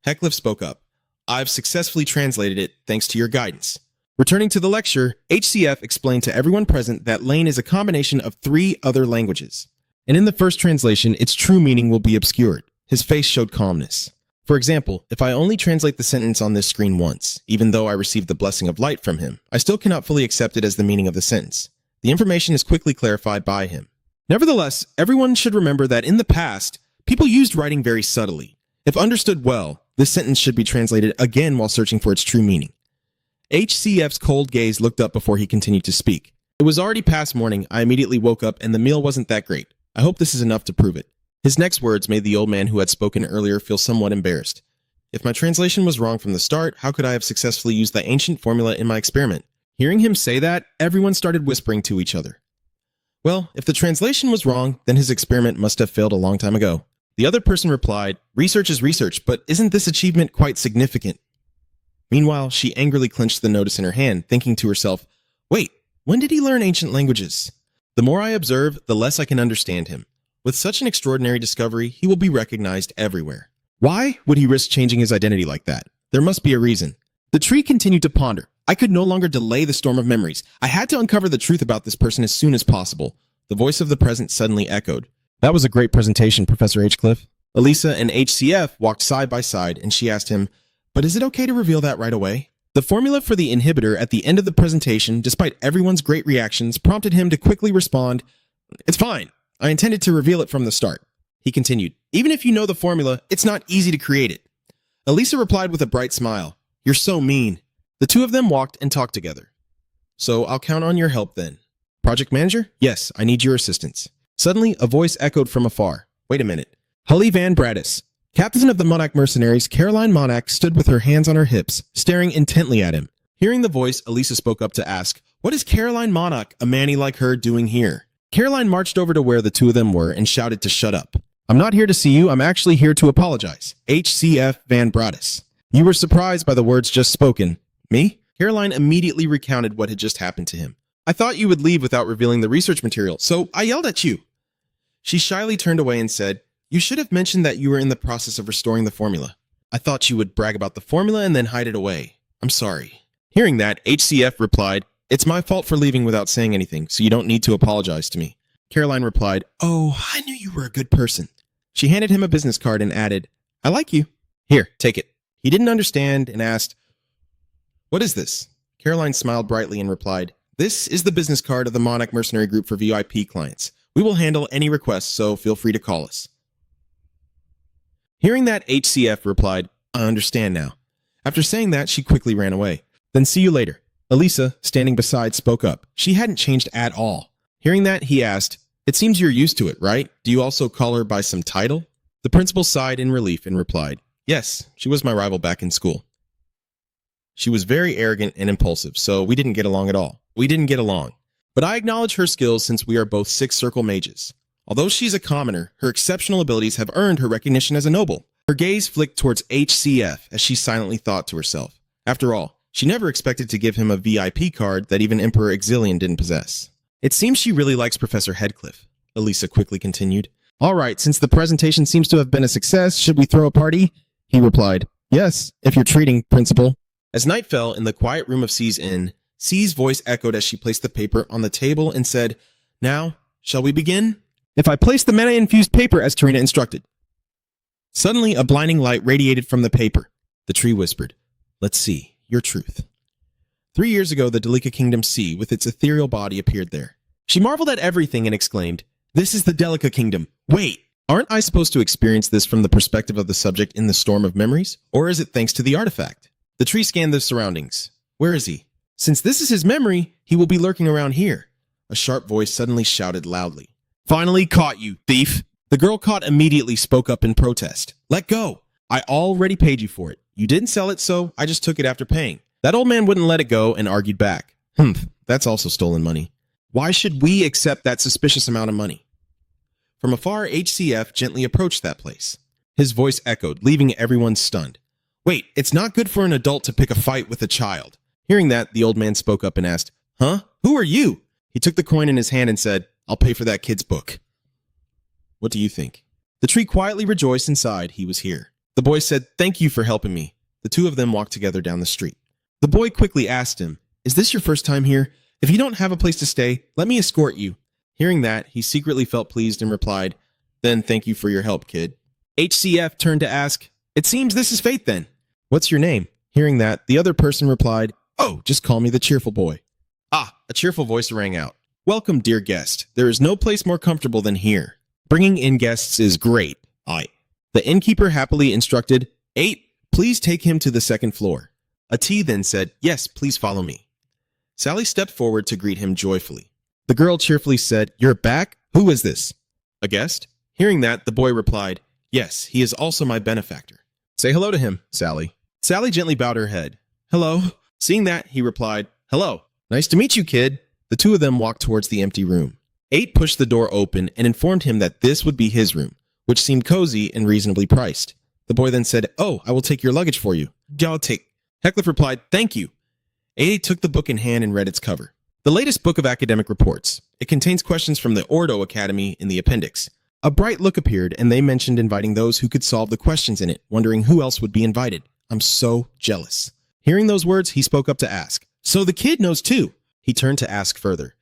Speaker 2: Headcliff spoke up. "I've successfully translated it thanks to your guidance." Returning to the lecture, HCF explained to everyone present that Lane is a combination of 3 other languages. And in the first translation, its true meaning will be obscured. His face showed calmness. For example, if I only translate the sentence on this screen once, even though I received the blessing of light from him, I still cannot fully accept it as the meaning of the sentence. The information is quickly clarified by him. Nevertheless, everyone should remember that in the past, people used writing very subtly. If understood well, this sentence should be translated again while searching for its true meaning. HCF's cold gaze looked up before he continued to speak. "It was already past morning. I immediately woke up and the meal wasn't that great. I hope this is enough to prove it." His next words made the old man who had spoken earlier feel somewhat embarrassed. "If my translation was wrong from the start, how could I have successfully used the ancient formula in my experiment?" Hearing him say that, everyone started whispering to each other. Well, if the translation was wrong, then his experiment must have failed a long time ago. The other person replied, "Research is research, but isn't this achievement quite significant?" Meanwhile, she angrily clenched the notice in her hand, thinking to herself, "Wait, when did he learn ancient languages? The more I observe, the less I can understand him. With such an extraordinary discovery, he will be recognized everywhere. Why would he risk changing his identity like that? There must be a reason." The tree continued to ponder. "I could no longer delay the storm of memories. I had to uncover the truth about this person as soon as possible." The voice of the present suddenly echoed. "That was a great presentation, Professor H-Cliff." Elisa and HCF walked side by side, and she asked him, "But is it okay to reveal that right away?" The formula for the inhibitor at the end of the presentation, despite everyone's great reactions, prompted him to quickly respond, "It's fine. I intended to reveal it from the start." He continued, "Even if you know the formula, it's not easy to create it." Elisa replied with a bright smile, "You're so mean." The two of them walked and talked together. "So I'll count on your help then." "Project manager? Yes, I need your assistance." Suddenly, a voice echoed from afar. "Wait a minute." Hully Van Bradis. Captain of the Monarch Mercenaries, Caroline Monarch stood with her hands on her hips, staring intently at him. Hearing the voice, Elisa spoke up to ask, "What is Caroline Monarch, a manny like her, doing here?" Caroline marched over to where the two of them were and shouted to shut up. "I'm not here to see you, I'm actually here to apologize. HCF Van Bradis." "You were surprised by the words just spoken." "Me?" Caroline immediately recounted what had just happened to him. "I thought you would leave without revealing the research material, so I yelled at you." She shyly turned away and said, "You should have mentioned that you were in the process of restoring the formula. I thought you would brag about the formula and then hide it away. I'm sorry." Hearing that, HCF replied, "It's my fault for leaving without saying anything, so you don't need to apologize to me." Caroline replied, "Oh, I knew you were a good person." She handed him a business card and added, "I like you. Here, take it." He didn't understand and asked, "What is this?" Caroline smiled brightly and replied, "This is the business card of the Monarch Mercenary Group for VIP clients. We will handle any requests, so feel free to call us." Hearing that, HCF replied, "I understand now." After saying that, she quickly ran away. "Then see you later." Elisa, standing beside, spoke up. She hadn't changed at all. Hearing that, he asked, "It seems you're used to it, right? Do you also call her by some title?" The principal sighed in relief and replied, "Yes, she was my rival back in school. She was very arrogant and impulsive, so we didn't get along at all. But I acknowledge her skills since we are both Sixth Circle mages. Although she's a commoner, her exceptional abilities have earned her recognition as a noble." Her gaze flicked towards HCF as she silently thought to herself. After all, she never expected to give him a VIP card that even Emperor Exilian didn't possess. "It seems she really likes Professor Headcliff," Elisa quickly continued. "All right, since the presentation seems to have been a success, should we throw a party?" He replied, "Yes, if you're treating, Principal." As night fell in the quiet room of C's inn, C's voice echoed as she placed the paper on the table and said, "Now,
Speaker 1: shall we begin? If I place the mana-infused paper as Tarina instructed. Suddenly, a blinding light radiated from the paper. The tree whispered, let's see, your truth. 3 years ago, the Delica Kingdom Sea with its ethereal body appeared there. She marveled at everything and exclaimed, this is the Delica Kingdom. Wait, aren't I supposed to experience this from the perspective of the subject in the storm of memories? Or is it thanks to the artifact? The tree scanned the surroundings. Where is he? Since this is his memory, he will be lurking around here. A sharp voice suddenly shouted loudly. Finally caught you, thief! The girl caught immediately spoke up in protest. Let go! I already paid you for it. You didn't sell it, so I just took it after paying. That old man wouldn't let it go and argued back. That's also stolen money. Why should we accept that suspicious amount of money? From afar, HCF gently approached that place. His voice echoed, leaving everyone stunned. Wait, it's not good for an adult to pick a fight with a child. Hearing that, the old man spoke up and asked, huh? Who are you? He took the coin in his hand and said, I'll pay for that kid's book. What do you think? The tree quietly rejoiced and sighed he was here. The boy said, thank you for helping me. The two of them walked together down the street. The boy quickly asked him, is this your first time here? If you don't have a place to stay, let me escort you. Hearing that, he secretly felt pleased and replied, then thank you for your help, kid. HCF turned to ask, it seems this is fate then. What's your name? Hearing that, the other person replied, oh, just call me the cheerful boy. Ah, a cheerful voice rang out. Welcome, dear guest. There is no place more comfortable than here. Bringing in guests is great. The innkeeper happily instructed, 8, please take him to the second floor. A T then said, yes, please follow me. Sally stepped forward to greet him joyfully. The girl cheerfully said, you're back? Who is this? A guest? Hearing that, the boy replied, yes, he is also my benefactor. Say hello to him, Sally. Sally gently bowed her head. Hello. Seeing that, he replied, hello. Nice to meet you, kid. The two of them walked towards the empty room. 8 pushed the door open and informed him that this would be his room, which seemed cozy and reasonably priced. The boy then said, oh, I will take your luggage for you. Y'all take. Heckliff replied, thank you. 8 took the book in hand and read its cover. The latest book of academic reports. It contains questions from the Ordo Academy in the appendix. A bright look appeared, and they mentioned inviting those who could solve the questions in it, wondering who else would be invited. I'm so jealous. Hearing those words, he spoke up to ask, so the kid knows too. He turned to ask further.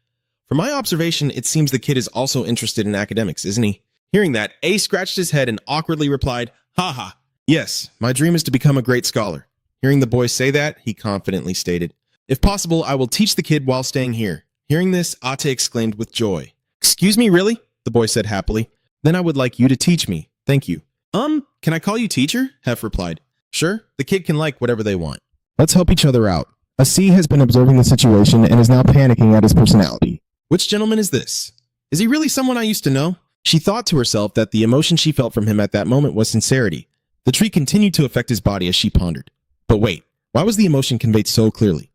Speaker 1: From my observation, it seems the kid is also interested in academics, isn't he? Hearing that, A scratched his head and awkwardly replied, haha. Yes, my dream is to become a great scholar. Hearing the boy say that, he confidently stated, if possible, I will teach the kid while staying here. Hearing this, Ate exclaimed with joy. Excuse me, really? The boy said happily. Then I would like you to teach me. Thank you. Can I call you teacher? Hef replied. Sure, the kid can like whatever they want.
Speaker 2: Let's help each other out. A C has been observing the situation and is now panicking at his personality.
Speaker 1: Which gentleman is this? Is he really someone I used to know? She thought to herself that the emotion she felt from him at that moment was sincerity. The tree continued to affect his body as she pondered. But wait, why was the emotion conveyed so clearly?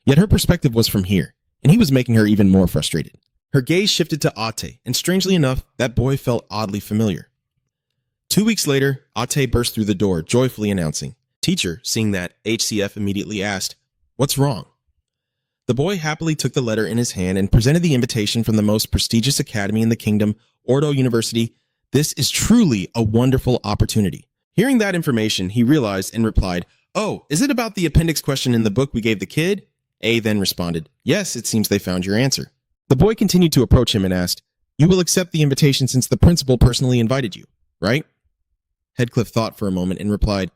Speaker 1: Yet her perspective was from here, and he was making her even more frustrated. Her gaze shifted to Ate, and strangely enough, that boy felt oddly familiar. 2 weeks later, Ate burst through the door, joyfully announcing. Teacher, seeing that, HCF immediately asked, what's wrong? The boy happily took the letter in his hand and presented the invitation from the most prestigious academy in the kingdom, Ordo University. This is truly a wonderful opportunity. Hearing that information, he realized and replied, oh, is it about the appendix question in the book we gave the kid? A then responded, yes, it seems they found your answer. The boy continued to approach him and asked, you will accept the invitation since the principal personally invited you, right? Headcliff thought for a moment and replied,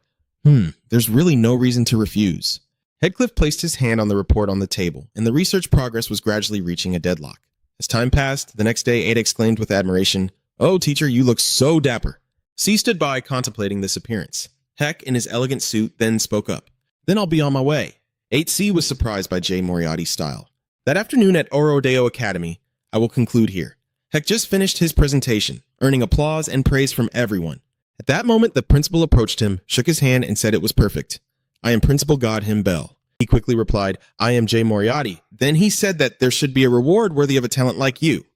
Speaker 1: there's really no reason to refuse. Headcliff placed his hand on the report on the table, and the research progress was gradually reaching a deadlock. As time passed, the next day Ada exclaimed with admiration, oh, teacher, you look so dapper. C stood by contemplating this appearance. Heck, in his elegant suit, then spoke up. Then I'll be on my way. 8C was surprised by J. Moriarty's style. That afternoon at Orodeo Academy, I will conclude here. Heck just finished his presentation, earning applause and praise from everyone. At that moment, the principal approached him, shook his hand, and said it was perfect. I am Principal Godhim Bell. He quickly replied, I am J. Moriarty. Then he said that there should be a reward worthy of a talent like you.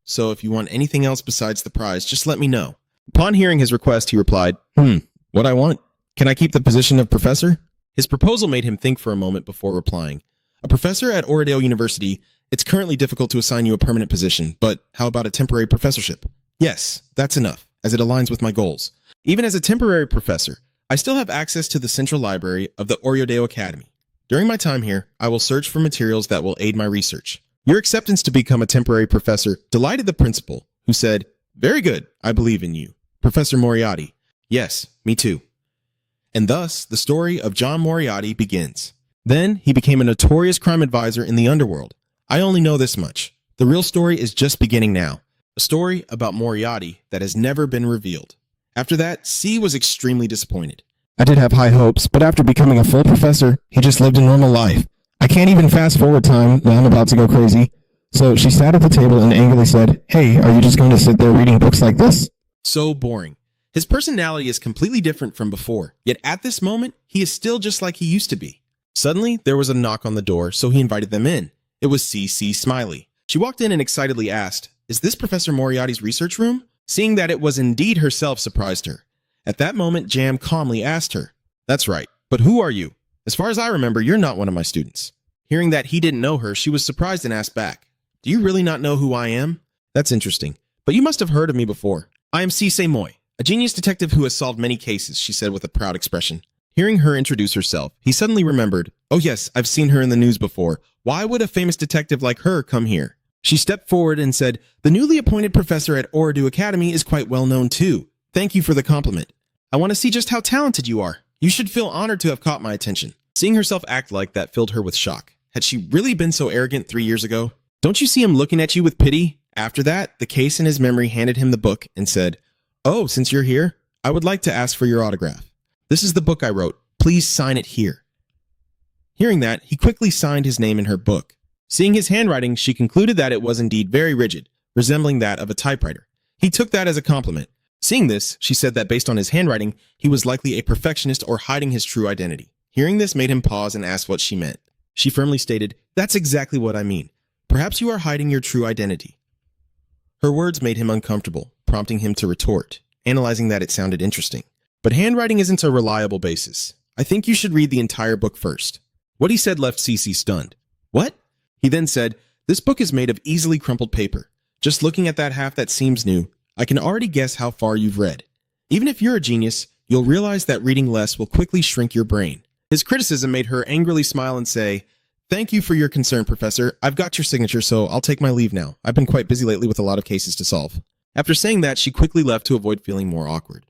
Speaker 1: So if you want anything else besides the prize, just let me know. Upon hearing his request, he replied, what I want? Can I keep the position of professor? His proposal made him think for a moment before replying. A professor at Orodale University, it's currently difficult to assign you a permanent position, but how about a temporary professorship? Yes, that's enough, as it aligns with my goals. Even as a temporary professor, I still have access to the central library of the Orodale Academy. During my time here, I will search for materials that will aid my research.
Speaker 2: Your acceptance to become a temporary professor delighted the principal, who said, "Very good, I believe in you." Professor Moriarty, "Yes, me too." And thus, the story of John Moriarty begins. Then, he became a notorious crime advisor in the underworld. I only know this much. The real story is just beginning now. A story about Moriarty that has never been revealed. After that, C was extremely disappointed.
Speaker 1: I did have high hopes, but after becoming a full professor, he just lived a normal life. I can't even fast forward time when I'm about to go crazy. So she sat at the table and angrily said, "Hey, are you just going to sit there reading books like this?"
Speaker 2: So boring. His personality is completely different from before, yet at this moment, he is still just like he used to be. Suddenly, there was a knock on the door, so he invited them in. It was C.C. Smiley. She walked in and excitedly asked, "Is this Professor Moriarty's research room?" Seeing that it was indeed herself surprised her. At that moment, Jam calmly asked her, "That's right, but who are you? As far as I remember, you're not one of my students." Hearing that he didn't know her, she was surprised and asked back, "Do you really not know who I am?" "That's interesting, but you must have heard of me before." "I am Cisse Moy, a genius detective who has solved many cases," she said with a proud expression. Hearing her introduce herself, he suddenly remembered, "Oh yes, I've seen her in the news before. Why would a famous detective like her come here?" She stepped forward and said, "The newly appointed professor at Oridu Academy is quite well known too. Thank you for the compliment. I want to see just how talented you are. You should feel honored to have caught my attention." Seeing herself act like that filled her with shock. Had she really been so arrogant 3 years ago? Don't you see him looking at you with pity? After that, the case in his memory handed him the book and said, "Oh, since you're here, I would like to ask for your autograph. This is the book I wrote. Please sign it here." Hearing that, he quickly signed his name in her book. Seeing his handwriting, she concluded that it was indeed very rigid, resembling that of a typewriter. He took that as a compliment. Seeing this, she said that based on his handwriting, he was likely a perfectionist or hiding his true identity. Hearing this made him pause and ask what she meant. She firmly stated, "That's exactly what I mean. Perhaps you are hiding your true identity." Her words made him uncomfortable, prompting him to retort, analyzing that it sounded interesting. But handwriting isn't a reliable basis. I think you should read the entire book first. What he said left Cece stunned. What? He then said, "This book is made of easily crumpled paper. Just looking at that half that seems new, I can already guess how far you've read. Even if you're a genius, you'll realize that reading less will quickly shrink your brain." His criticism made her angrily smile and say, "Thank you for your concern, Professor. I've got your signature, so I'll take my leave now. I've been quite busy lately with a lot of cases to solve." After saying that, she quickly left to avoid feeling more awkward.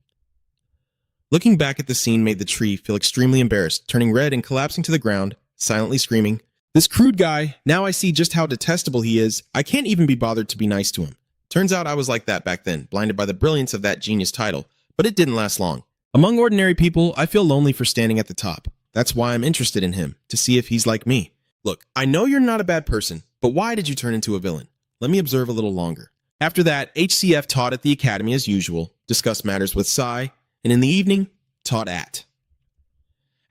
Speaker 2: Looking back at the scene made the tree feel extremely embarrassed, turning red and collapsing to the ground, silently screaming, "This crude guy, now I see just how detestable he is. I can't even be bothered to be nice to him." Turns out I was like that back then, blinded by the brilliance of that genius title, but it didn't last long. Among ordinary people, I feel lonely for standing at the top. That's why I'm interested in him, to see if he's like me. Look, I know you're not a bad person, but why did you turn into a villain? Let me observe a little longer. After that, HCF taught at the academy as usual, discussed matters with Sai, and in the evening, taught at.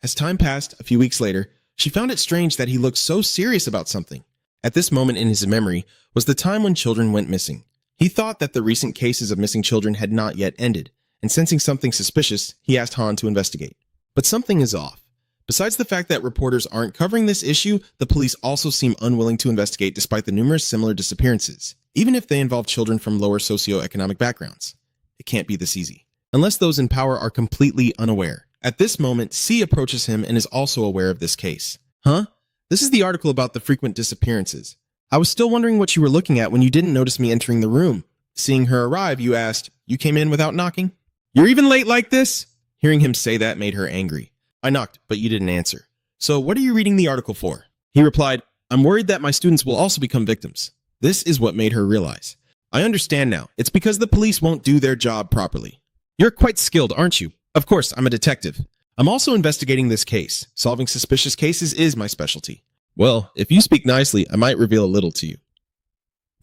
Speaker 2: As time passed, a few weeks later, she found it strange that he looked so serious about something. At this moment in his memory was the time when children went missing. He thought that the recent cases of missing children had not yet ended, and sensing something suspicious, he asked Han to investigate. But something is off. Besides the fact that reporters aren't covering this issue, the police also seem unwilling to investigate despite the numerous similar disappearances, even if they involve children from lower socioeconomic backgrounds. It can't be this easy. Unless those in power are completely unaware. At this moment, C approaches him and is also aware of this case. "Huh? This is the article about the frequent disappearances. I was still wondering what you were looking at when you didn't notice me entering the room. Seeing her arrive, you asked, 'You came in without knocking?' You're even late like this?" Hearing him say that made her angry. "I knocked, but you didn't answer. So what are you reading the article for?" He replied, "I'm worried that my students will also become victims." This is what made her realize. "I understand now. It's because the police won't do their job properly. You're quite skilled, aren't you?" "Of course, I'm a detective. I'm also investigating this case. Solving suspicious cases is my specialty." "Well, if you speak nicely, I might reveal a little to you."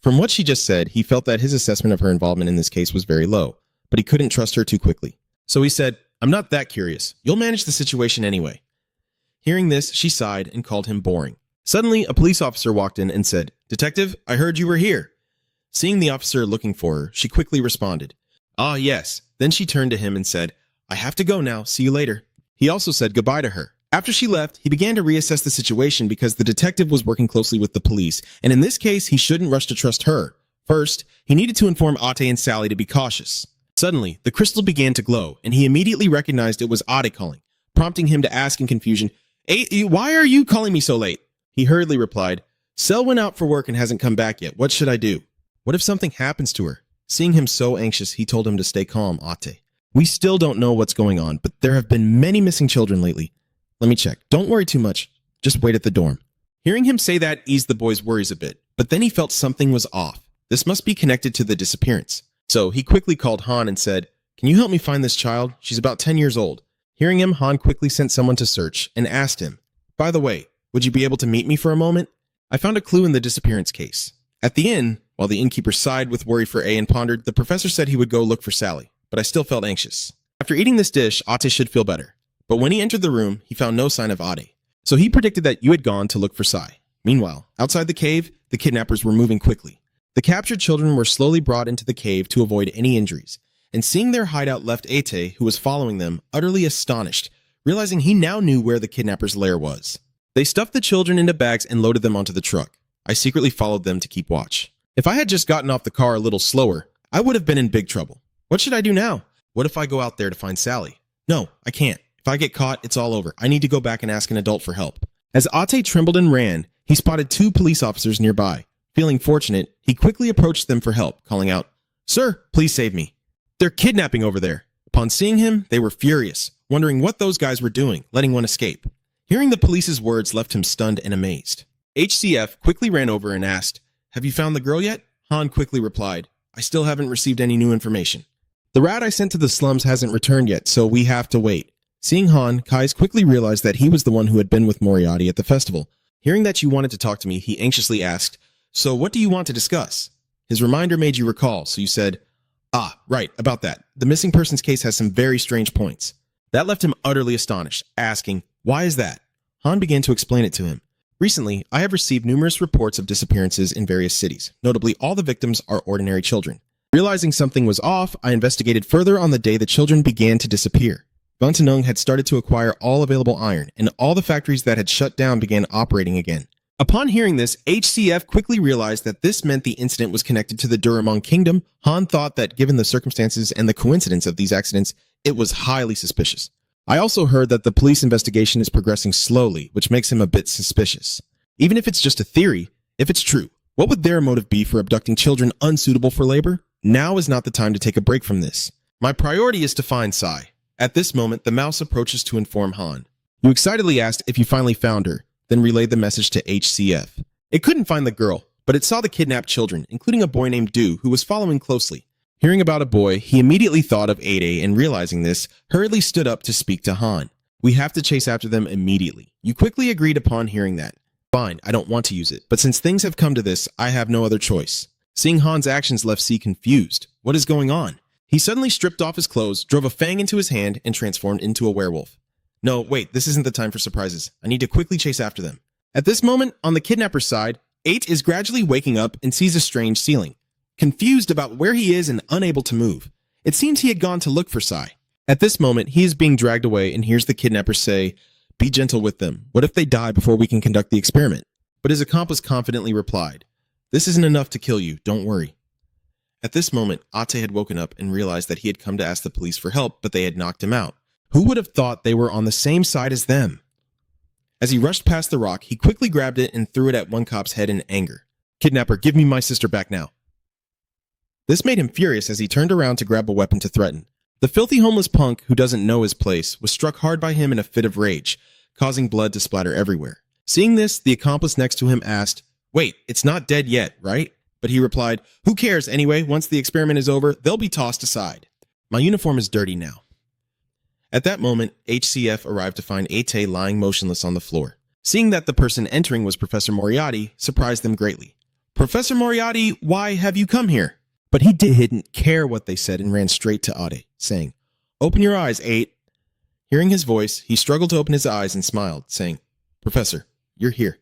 Speaker 2: From what she just said, he felt that his assessment of her involvement in this case was very low, but he couldn't trust her too quickly. So he said, "I'm not that curious. You'll manage the situation anyway." Hearing this, she sighed and called him boring. Suddenly, a police officer walked in and said, "Detective, I heard you were here." Seeing the officer looking for her, she quickly responded, "Ah, yes." Then she turned to him and said, "I have to go now. See you later." He also said goodbye to her. After she left, he began to reassess the situation because the detective was working closely with the police, and in this case, he shouldn't rush to trust her. First, he needed to inform Ate and Sally to be cautious. Suddenly, the crystal began to glow, and he immediately recognized it was Ate calling, prompting him to ask in confusion, "Hey, why are you calling me so late?" He hurriedly replied, Cell went out for work and hasn't come back yet. What should I do? What if something happens to her? Seeing him so anxious, he told him to stay calm, Ate. We still don't know what's going on, but there have been many missing children lately. Let me check. Don't worry too much. Just wait at the dorm. Hearing him say that eased the boy's worries a bit, but then he felt something was off. This must be connected to the disappearance. So he quickly called Han and said, "Can you help me find this child? She's about 10 years old." Hearing him, Han quickly sent someone to search and asked him, "By the way, would you be able to meet me for a moment? I found a clue in the disappearance case." At the inn, while the innkeeper sighed with worry for A and pondered, the professor said he would go look for Sally, but I still felt anxious. After eating this dish, Ate should feel better. But when he entered the room, he found no sign of Ade. So he predicted that you had gone to look for Sai. Meanwhile, outside the cave, the kidnappers were moving quickly. The captured children were slowly brought into the cave to avoid any injuries, and seeing their hideout left Ate, who was following them, utterly astonished, realizing he now knew where the kidnappers' lair was. They stuffed the children into bags and loaded them onto the truck. I secretly followed them to keep watch. If I had just gotten off the car a little slower, I would have been in big trouble. What should I do now? What if I go out there to find Sally? No, I can't. If I get caught, it's all over. I need to go back and ask an adult for help. As Ate trembled and ran, he spotted 2 police officers nearby. Feeling fortunate, he quickly approached them for help, calling out, "Sir, please save me. They're kidnapping over there." Upon seeing him, they were furious, wondering what those guys were doing, letting one escape. Hearing the police's words left him stunned and amazed. HCF quickly ran over and asked, "Have you found the girl yet?" Han quickly replied, "I still haven't received any new information. The rat I sent to the slums hasn't returned yet, so we have to wait." Seeing Han, Kais quickly realized that he was the one who had been with Moriarty at the festival. Hearing that you wanted to talk to me, he anxiously asked, "So what do you want to discuss?" His reminder made you recall, so you said, "Ah, right, about that. The missing persons case has some very strange points." That left him utterly astonished, asking, "Why is that?" Han began to explain it to him. "Recently, I have received numerous reports of disappearances in various cities. Notably, all the victims are ordinary children. Realizing something was off, I investigated further on the day the children began to disappear. Bantanung had started to acquire all available iron, and all the factories that had shut down began operating again. Upon hearing this, HCF quickly realized that this meant the incident was connected to the Duramon Kingdom. Han thought that given the circumstances and the coincidence of these accidents, it was highly suspicious. I also heard that the police investigation is progressing slowly, which makes him a bit suspicious. Even if it's just a theory, if it's true, what would their motive be for abducting children unsuitable for labor? Now is not the time to take a break from this. My priority is to find Sai. At this moment, the mouse approaches to inform Han. You excitedly asked if you finally found her, then relayed the message to HCF. It couldn't find the girl, but it saw the kidnapped children, including a boy named Du, who was following closely. Hearing about a boy, he immediately thought of Ade, and realizing this, hurriedly stood up to speak to Han. We have to chase after them immediately. You quickly agreed upon hearing that. Fine, I don't want to use it, but since things have come to this, I have no other choice. Seeing Han's actions left C confused. What is going on? He suddenly stripped off his clothes, drove a fang into his hand, and transformed into a werewolf. No, wait, this isn't the time for surprises. I need to quickly chase after them. At this moment, on the kidnapper's side, 8 is gradually waking up and sees a strange ceiling. Confused about where he is and unable to move. It seems he had gone to look for Sai. At this moment, he is being dragged away and hears the kidnapper say, "Be gentle with them. What if they die before we can conduct the experiment?" But his accomplice confidently replied, "This isn't enough to kill you, don't worry." At this moment, Ate had woken up and realized that he had come to ask the police for help, but they had knocked him out. Who would have thought they were on the same side as them? As he rushed past the rock, he quickly grabbed it and threw it at one cop's head in anger. "Kidnapper, give me my sister back now." This made him furious as he turned around to grab a weapon to threaten. The filthy homeless punk, who doesn't know his place, was struck hard by him in a fit of rage, causing blood to splatter everywhere. Seeing this, the accomplice next to him asked, "Wait, it's not dead yet, right?" But he replied, "Who cares anyway? Once the experiment is over, they'll be tossed aside. My uniform is dirty now." At that moment, HCF arrived to find Ate lying motionless on the floor. Seeing that the person entering was Professor Moriarty, surprised them greatly. "Professor Moriarty, why have you come here?" But he didn't care what they said and ran straight to Ade, saying, "Open your eyes, 8. Hearing his voice, he struggled to open his eyes and smiled, saying, "Professor, you're here.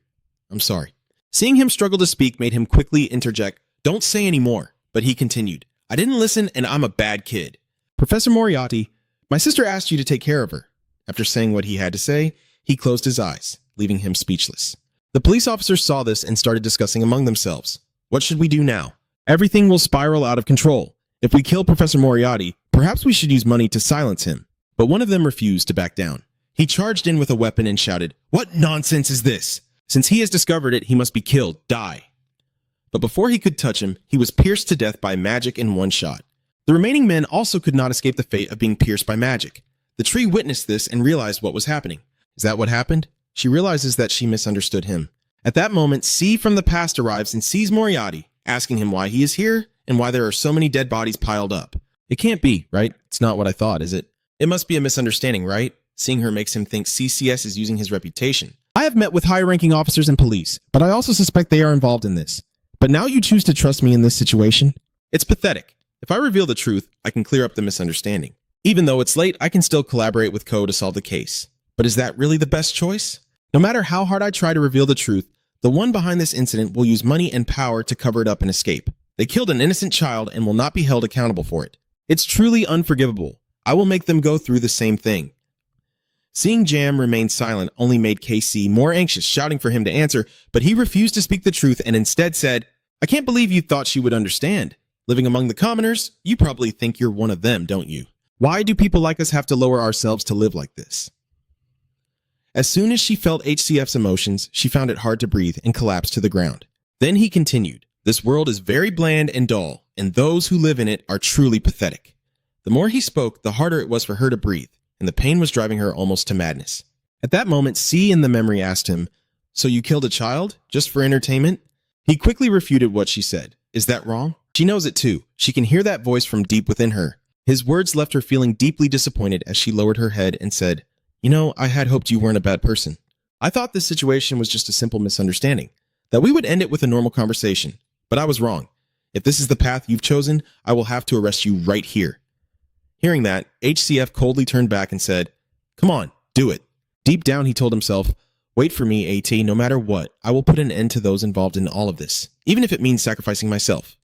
Speaker 2: I'm sorry." Seeing him struggle to speak made him quickly interject, "Don't say any more." But he continued, "I didn't listen and I'm a bad kid." "Professor Moriarty, my sister asked you to take care of her." After saying what he had to say, he closed his eyes, leaving him speechless. The police officers saw this and started discussing among themselves. What should we do now? Everything will spiral out of control. If we kill Professor Moriarty, perhaps we should use money to silence him. But one of them refused to back down. He charged in with a weapon and shouted, "What nonsense is this?
Speaker 1: Since he has discovered it, he must be killed, die. But before he could touch him, he was pierced to death by magic in one shot. The remaining men also could not escape the fate of being pierced by magic. The tree witnessed this and realized what was happening. Is that what happened? She realizes that she misunderstood him. At that moment, C from the past arrives and sees Moriarty, asking him why he is here and why there are so many dead bodies piled up. It can't be, right? It's not what I thought, is it? It must be a misunderstanding, right? Seeing her makes him think CCS is using his reputation. I have met with high-ranking officers and police, but I also suspect they are involved in this. But now you choose to trust me in this situation? It's pathetic. If I reveal the truth, I can clear up the misunderstanding. Even though it's late, I can still collaborate with Co to solve the case. But is that really the best choice? No matter how hard I try to reveal the truth, the one behind this incident will use money and power to cover it up and escape. They killed an innocent child and will not be held accountable for it. It's truly unforgivable. I will make them go through the same thing. Seeing Jam remain silent only made KC more anxious, shouting for him to answer, but he refused to speak the truth and instead said, I can't believe you thought she would understand. Living among the commoners, you probably think you're one of them, don't you? Why do people like us have to lower ourselves to live like this? As soon as she felt HCF's emotions, she found it hard to breathe and collapsed to the ground. Then he continued, this world is very bland and dull, and those who live in it are truly pathetic. The more he spoke, the harder it was for her to breathe, and the pain was driving her almost to madness. At that moment, C in the memory asked him, so you killed a child, just for entertainment? He quickly refuted what she said. Is that wrong? She knows it too. She can hear that voice from deep within her. His words left her feeling deeply disappointed as she lowered her head and said, you know, I had hoped you weren't a bad person. I thought this situation was just a simple misunderstanding, that we would end it with a normal conversation. But I was wrong. If this is the path you've chosen, I will have to arrest you right here. Hearing that, HCF coldly turned back and said, come on, do it. Deep down, he told himself, wait for me, AT, no matter what, I will put an end to those involved in all of this, even if it means sacrificing myself.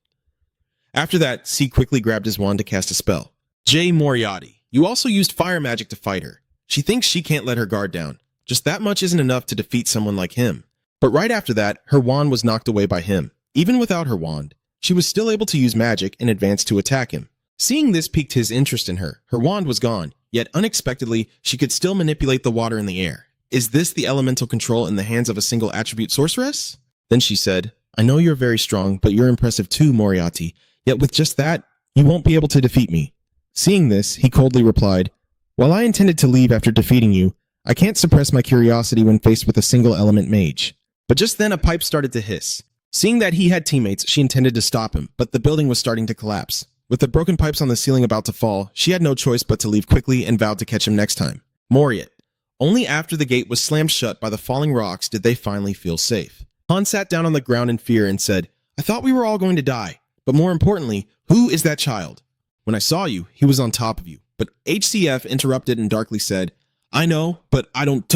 Speaker 1: After that, C quickly grabbed his wand to cast a spell. J. Moriarty, you also used fire magic to fight her. She thinks she can't let her guard down. Just that much isn't enough to defeat someone like him. But right after that, her wand was knocked away by him. Even without her wand, she was still able to use magic and advance to attack him. Seeing this piqued his interest in her. Her wand was gone, yet unexpectedly, she could still manipulate the water in the air. Is this the elemental control in the hands of a single attribute sorceress? Then she said, I know you're very strong, but you're impressive too, Moriarty. Yet with just that, you won't be able to defeat me. Seeing this, he coldly replied, while I intended to leave after defeating you, I can't suppress my curiosity when faced with a single element mage. But just then a pipe started to hiss. Seeing that he had teammates, she intended to stop him, but the building was starting to collapse. With the broken pipes on the ceiling about to fall, she had no choice but to leave quickly and vowed to catch him next time. Moriat. Only after the gate was slammed shut by the falling rocks did they finally feel safe. Han sat down on the ground in fear and said, I thought we were all going to die. But more importantly, who is that child? When I saw you, he was on top of you. But HCF interrupted and darkly said, I know, but I don't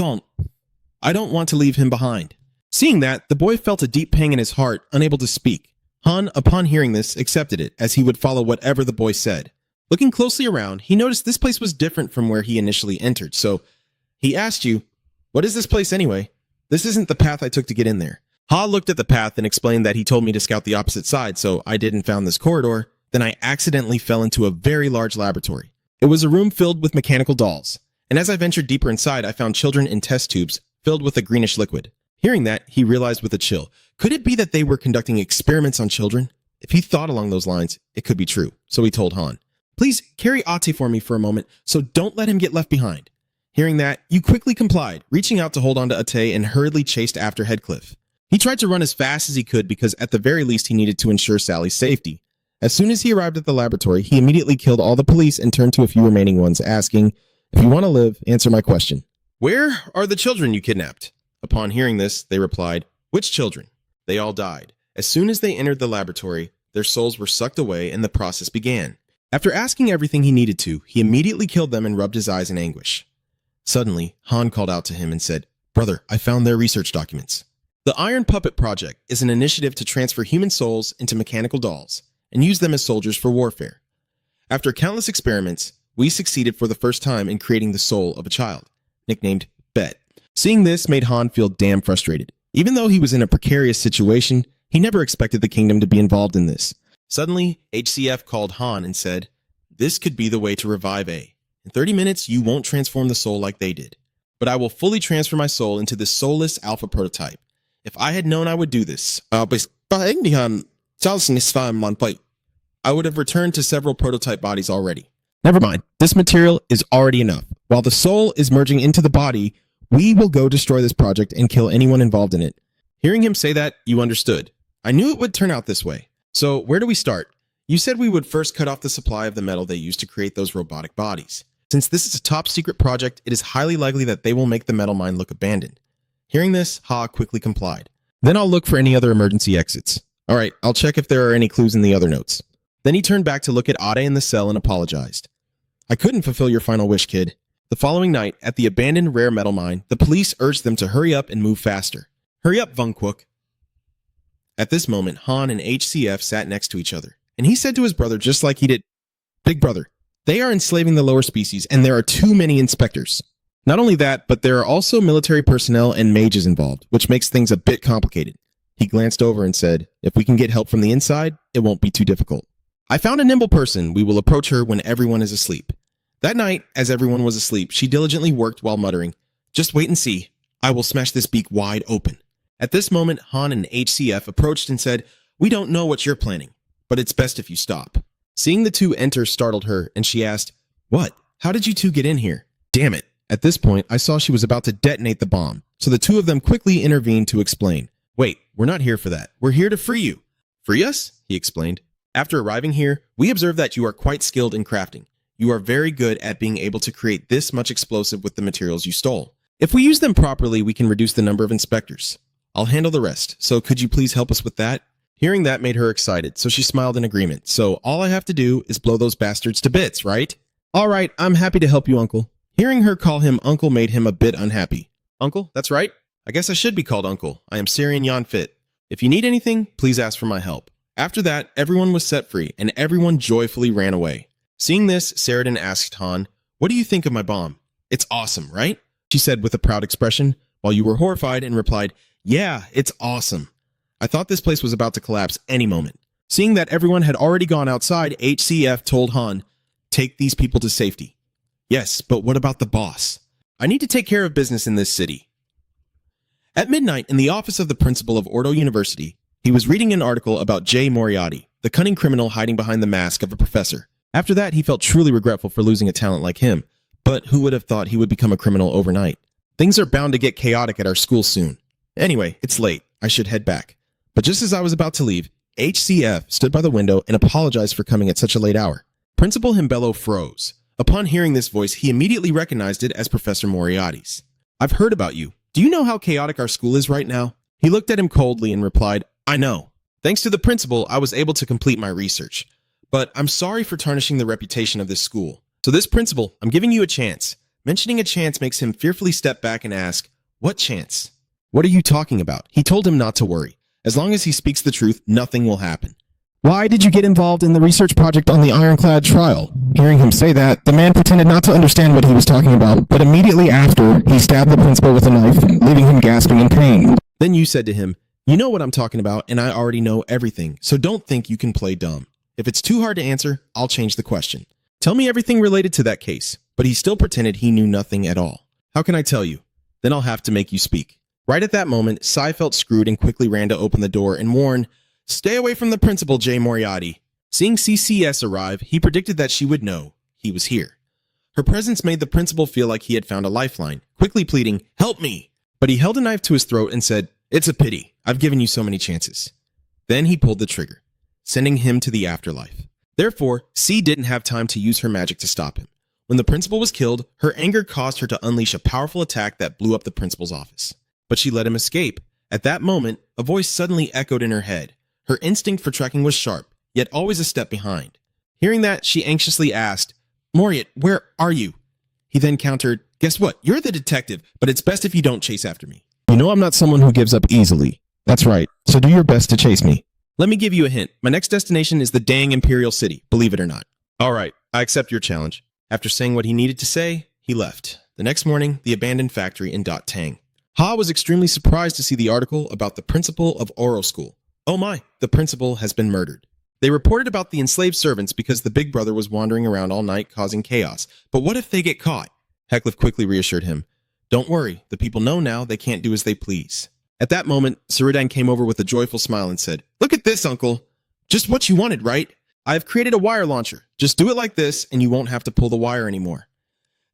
Speaker 1: want to leave him behind. Seeing that, the boy felt a deep pang in his heart, unable to speak. Han, upon hearing this, accepted it, as he would follow whatever the boy said. Looking closely around, he noticed this place was different from where he initially entered, so he asked you, what is this place anyway? This isn't the path I took to get in there. Ha looked at the path and explained that he told me to scout the opposite side, so I didn't found this corridor. Then I accidentally fell into a very large laboratory. It was a room filled with mechanical dolls, and as I ventured deeper inside, I found children in test tubes filled with a greenish liquid. Hearing that, he realized with a chill, could it be that they were conducting experiments on children? If he thought along those lines, it could be true, so he told Han, please carry Ate for me for a moment, so don't let him get left behind. Hearing that, you quickly complied, reaching out to hold on to Ate and hurriedly chased after Headcliff. He tried to run as fast as he could because at the very least he needed to ensure Sally's safety. As soon as he arrived at the laboratory, he immediately killed all the police and turned to a few remaining ones, asking, if you want to live, answer my question. Where are the children you kidnapped? Upon hearing this, they replied, which children? They all died. As soon as they entered the laboratory, their souls were sucked away and the process began. After asking everything he needed to, he immediately killed them and rubbed his eyes in anguish. Suddenly, Han called out to him and said, brother, I found their research documents. The Iron Puppet Project is an initiative to transfer human souls into mechanical dolls and use them as soldiers for warfare. After countless experiments, we succeeded for the first time in creating the soul of a child, nicknamed Bet. Seeing this made Han feel damn frustrated. Even though he was in a precarious situation, he never expected the kingdom to be involved in this. Suddenly, HCF called Han and said, this could be the way to revive A. In 30 minutes, you won't transform the soul like they did. But I will fully transfer my soul into this soulless alpha prototype. If I had known I would do this, I would have returned to several prototype bodies already. Never mind. This material is already enough. While the soul is merging into the body, we will go destroy this project and kill anyone involved in it. Hearing him say that, you understood. I knew it would turn out this way. So where do we start? You said we would first cut off the supply of the metal they used to create those robotic bodies. Since this is a top secret project, it is highly likely that they will make the metal mine look abandoned. Hearing this, Ha quickly complied. Then I'll look for any other emergency exits. All right, I'll check if there are any clues in the other notes. Then he turned back to look at Ade in the cell and apologized. I couldn't fulfill your final wish, kid. The following night, at the abandoned rare metal mine, the police urged them to hurry up and move faster. Hurry up, Vungquok. At this moment, Han and HCF sat next to each other, and he said to his brother just like he did, Big brother, they are enslaving the lower species, and there are too many inspectors. Not only that, but there are also military personnel and mages involved, which makes things a bit complicated. He glanced over and said, if we can get help from the inside, it won't be too difficult. I found a nimble person. We will approach her when everyone is asleep. That night, as everyone was asleep, she diligently worked while muttering, just wait and see. I will smash this beak wide open. At this moment, Han and HCF approached and said, we don't know what you're planning, but it's best if you stop. Seeing the two enter startled her, and she asked, what? How did you two get in here? Damn it. At this point, I saw she was about to detonate the bomb, so the two of them quickly intervened to explain. Wait, we're not here for that. We're here to free you. Free us? He explained. After arriving here, we observed that you are quite skilled in crafting. You are very good at being able to create this much explosive with the materials you stole. If we use them properly, we can reduce the number of inspectors. I'll handle the rest, so could you please help us with that? Hearing that made her excited, so she smiled in agreement. So all I have to do is blow those bastards to bits, right? All right, I'm happy to help you, Uncle. Hearing her call him Uncle made him a bit unhappy. Uncle, that's right. I guess I should be called Uncle. I am Syrian Yon Fit. If you need anything, please ask for my help. After that, everyone was set free, and everyone joyfully ran away. Seeing this, Saradin asked Han, what do you think of my bomb? It's awesome, right? She said with a proud expression, while you were horrified and replied, yeah, it's awesome. I thought this place was about to collapse any moment. Seeing that everyone had already gone outside, HCF told Han, take these people to safety. Yes, but what about the boss? I need to take care of business in this city. At midnight, in the office of the principal of Ordo University, he was reading an article about Jay Moriarty, the cunning criminal hiding behind the mask of a professor. After that, he felt truly regretful for losing a talent like him, but who would have thought he would become a criminal overnight? Things are bound to get chaotic at our school soon. Anyway, it's late. I should head back. But just as I was about to leave, HCF stood by the window and apologized for coming at such a late hour. Principal Himbello froze. Upon hearing this voice, he immediately recognized it as Professor Moriarty's. I've heard about you. Do you know how chaotic our school is right now? He looked at him coldly and replied, I know. Thanks to the principal, I was able to complete my research. But I'm sorry for tarnishing the reputation of this school. So this principal, I'm giving you a chance. Mentioning a chance makes him fearfully step back and ask, what chance? What are you talking about? He told him not to worry. As long as he speaks the truth, nothing will happen. Why did you get involved in the research project on the Ironclad trial? Hearing him say that, the man pretended not to understand what he was talking about, but immediately after, he stabbed the principal with a knife, leaving him gasping in pain. Then you said to him, you know what I'm talking about, and I already know everything, so don't think you can play dumb. If it's too hard to answer, I'll change the question. Tell me everything related to that case. But he still pretended he knew nothing at all. How can I tell you? Then I'll have to make you speak. Right at that moment, Sai felt screwed and quickly ran to open the door and warn, stay away from the principal, Jay Moriarty. Seeing CCS arrive, he predicted that she would know he was here. Her presence made the principal feel like he had found a lifeline, quickly pleading, help me. But he held a knife to his throat and said, it's a pity. I've given you so many chances. Then he pulled the trigger, sending him to the afterlife. Therefore, C didn't have time to use her magic to stop him. When the principal was killed, her anger caused her to unleash a powerful attack that blew up the principal's office. But she let him escape. At that moment, a voice suddenly echoed in her head. Her instinct for tracking was sharp, yet always a step behind. Hearing that, she anxiously asked, Moriat, where are you? He then countered, guess what? You're the detective, but it's best if you don't chase after me. You know I'm not someone who gives up easily. That's right, so do your best to chase me. Let me give you a hint. My next destination is the dang Imperial City, believe it or not. All right, I accept your challenge. After saying what he needed to say, he left. The next morning, the abandoned factory in Dot Tang. Ha was extremely surprised to see the article about the principal of Oro School. Oh my, the principal has been murdered. They reported about the enslaved servants because the big brother was wandering around all night causing chaos. But what if they get caught? Heckliff quickly reassured him. Don't worry, the people know now they can't do as they please. At that moment, Suridan came over with a joyful smile and said, "Look at this, Uncle. Just what you wanted, right? I have created a wire launcher. Just do it like this and you won't have to pull the wire anymore."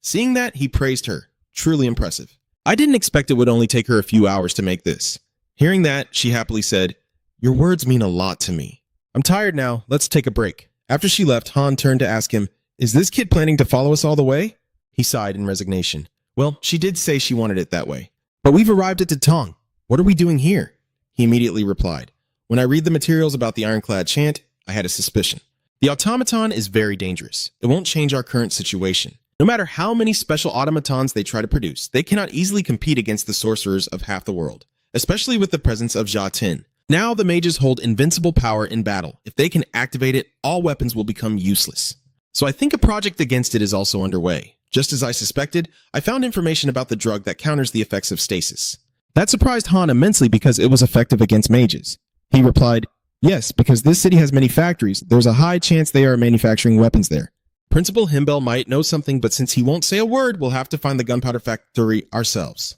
Speaker 1: Seeing that, he praised her. Truly impressive. I didn't expect it would only take her a few hours to make this. Hearing that, she happily said, "Your words mean a lot to me. I'm tired now. Let's take a break." After she left, Han turned to ask him, "Is this kid planning to follow us all the way?" He sighed in resignation. "Well, she did say she wanted it that way. But we've arrived at Datong. What are we doing here?" He immediately replied, "When I read the materials about the Ironclad chant, I had a suspicion. The automaton is very dangerous. It won't change our current situation. No matter how many special automatons they try to produce, they cannot easily compete against the sorcerers of half the world, especially with the presence of Jia Tin. Now the mages hold invincible power in battle. If they can activate it, all weapons will become useless. So I think a project against it is also underway. Just as I suspected, I found information about the drug that counters the effects of stasis." That surprised Han immensely because it was effective against mages. He replied, "Yes, because this city has many factories, there's a high chance they are manufacturing weapons there. Principal Himbel might know something, but since he won't say a word, we'll have to find the gunpowder factory ourselves."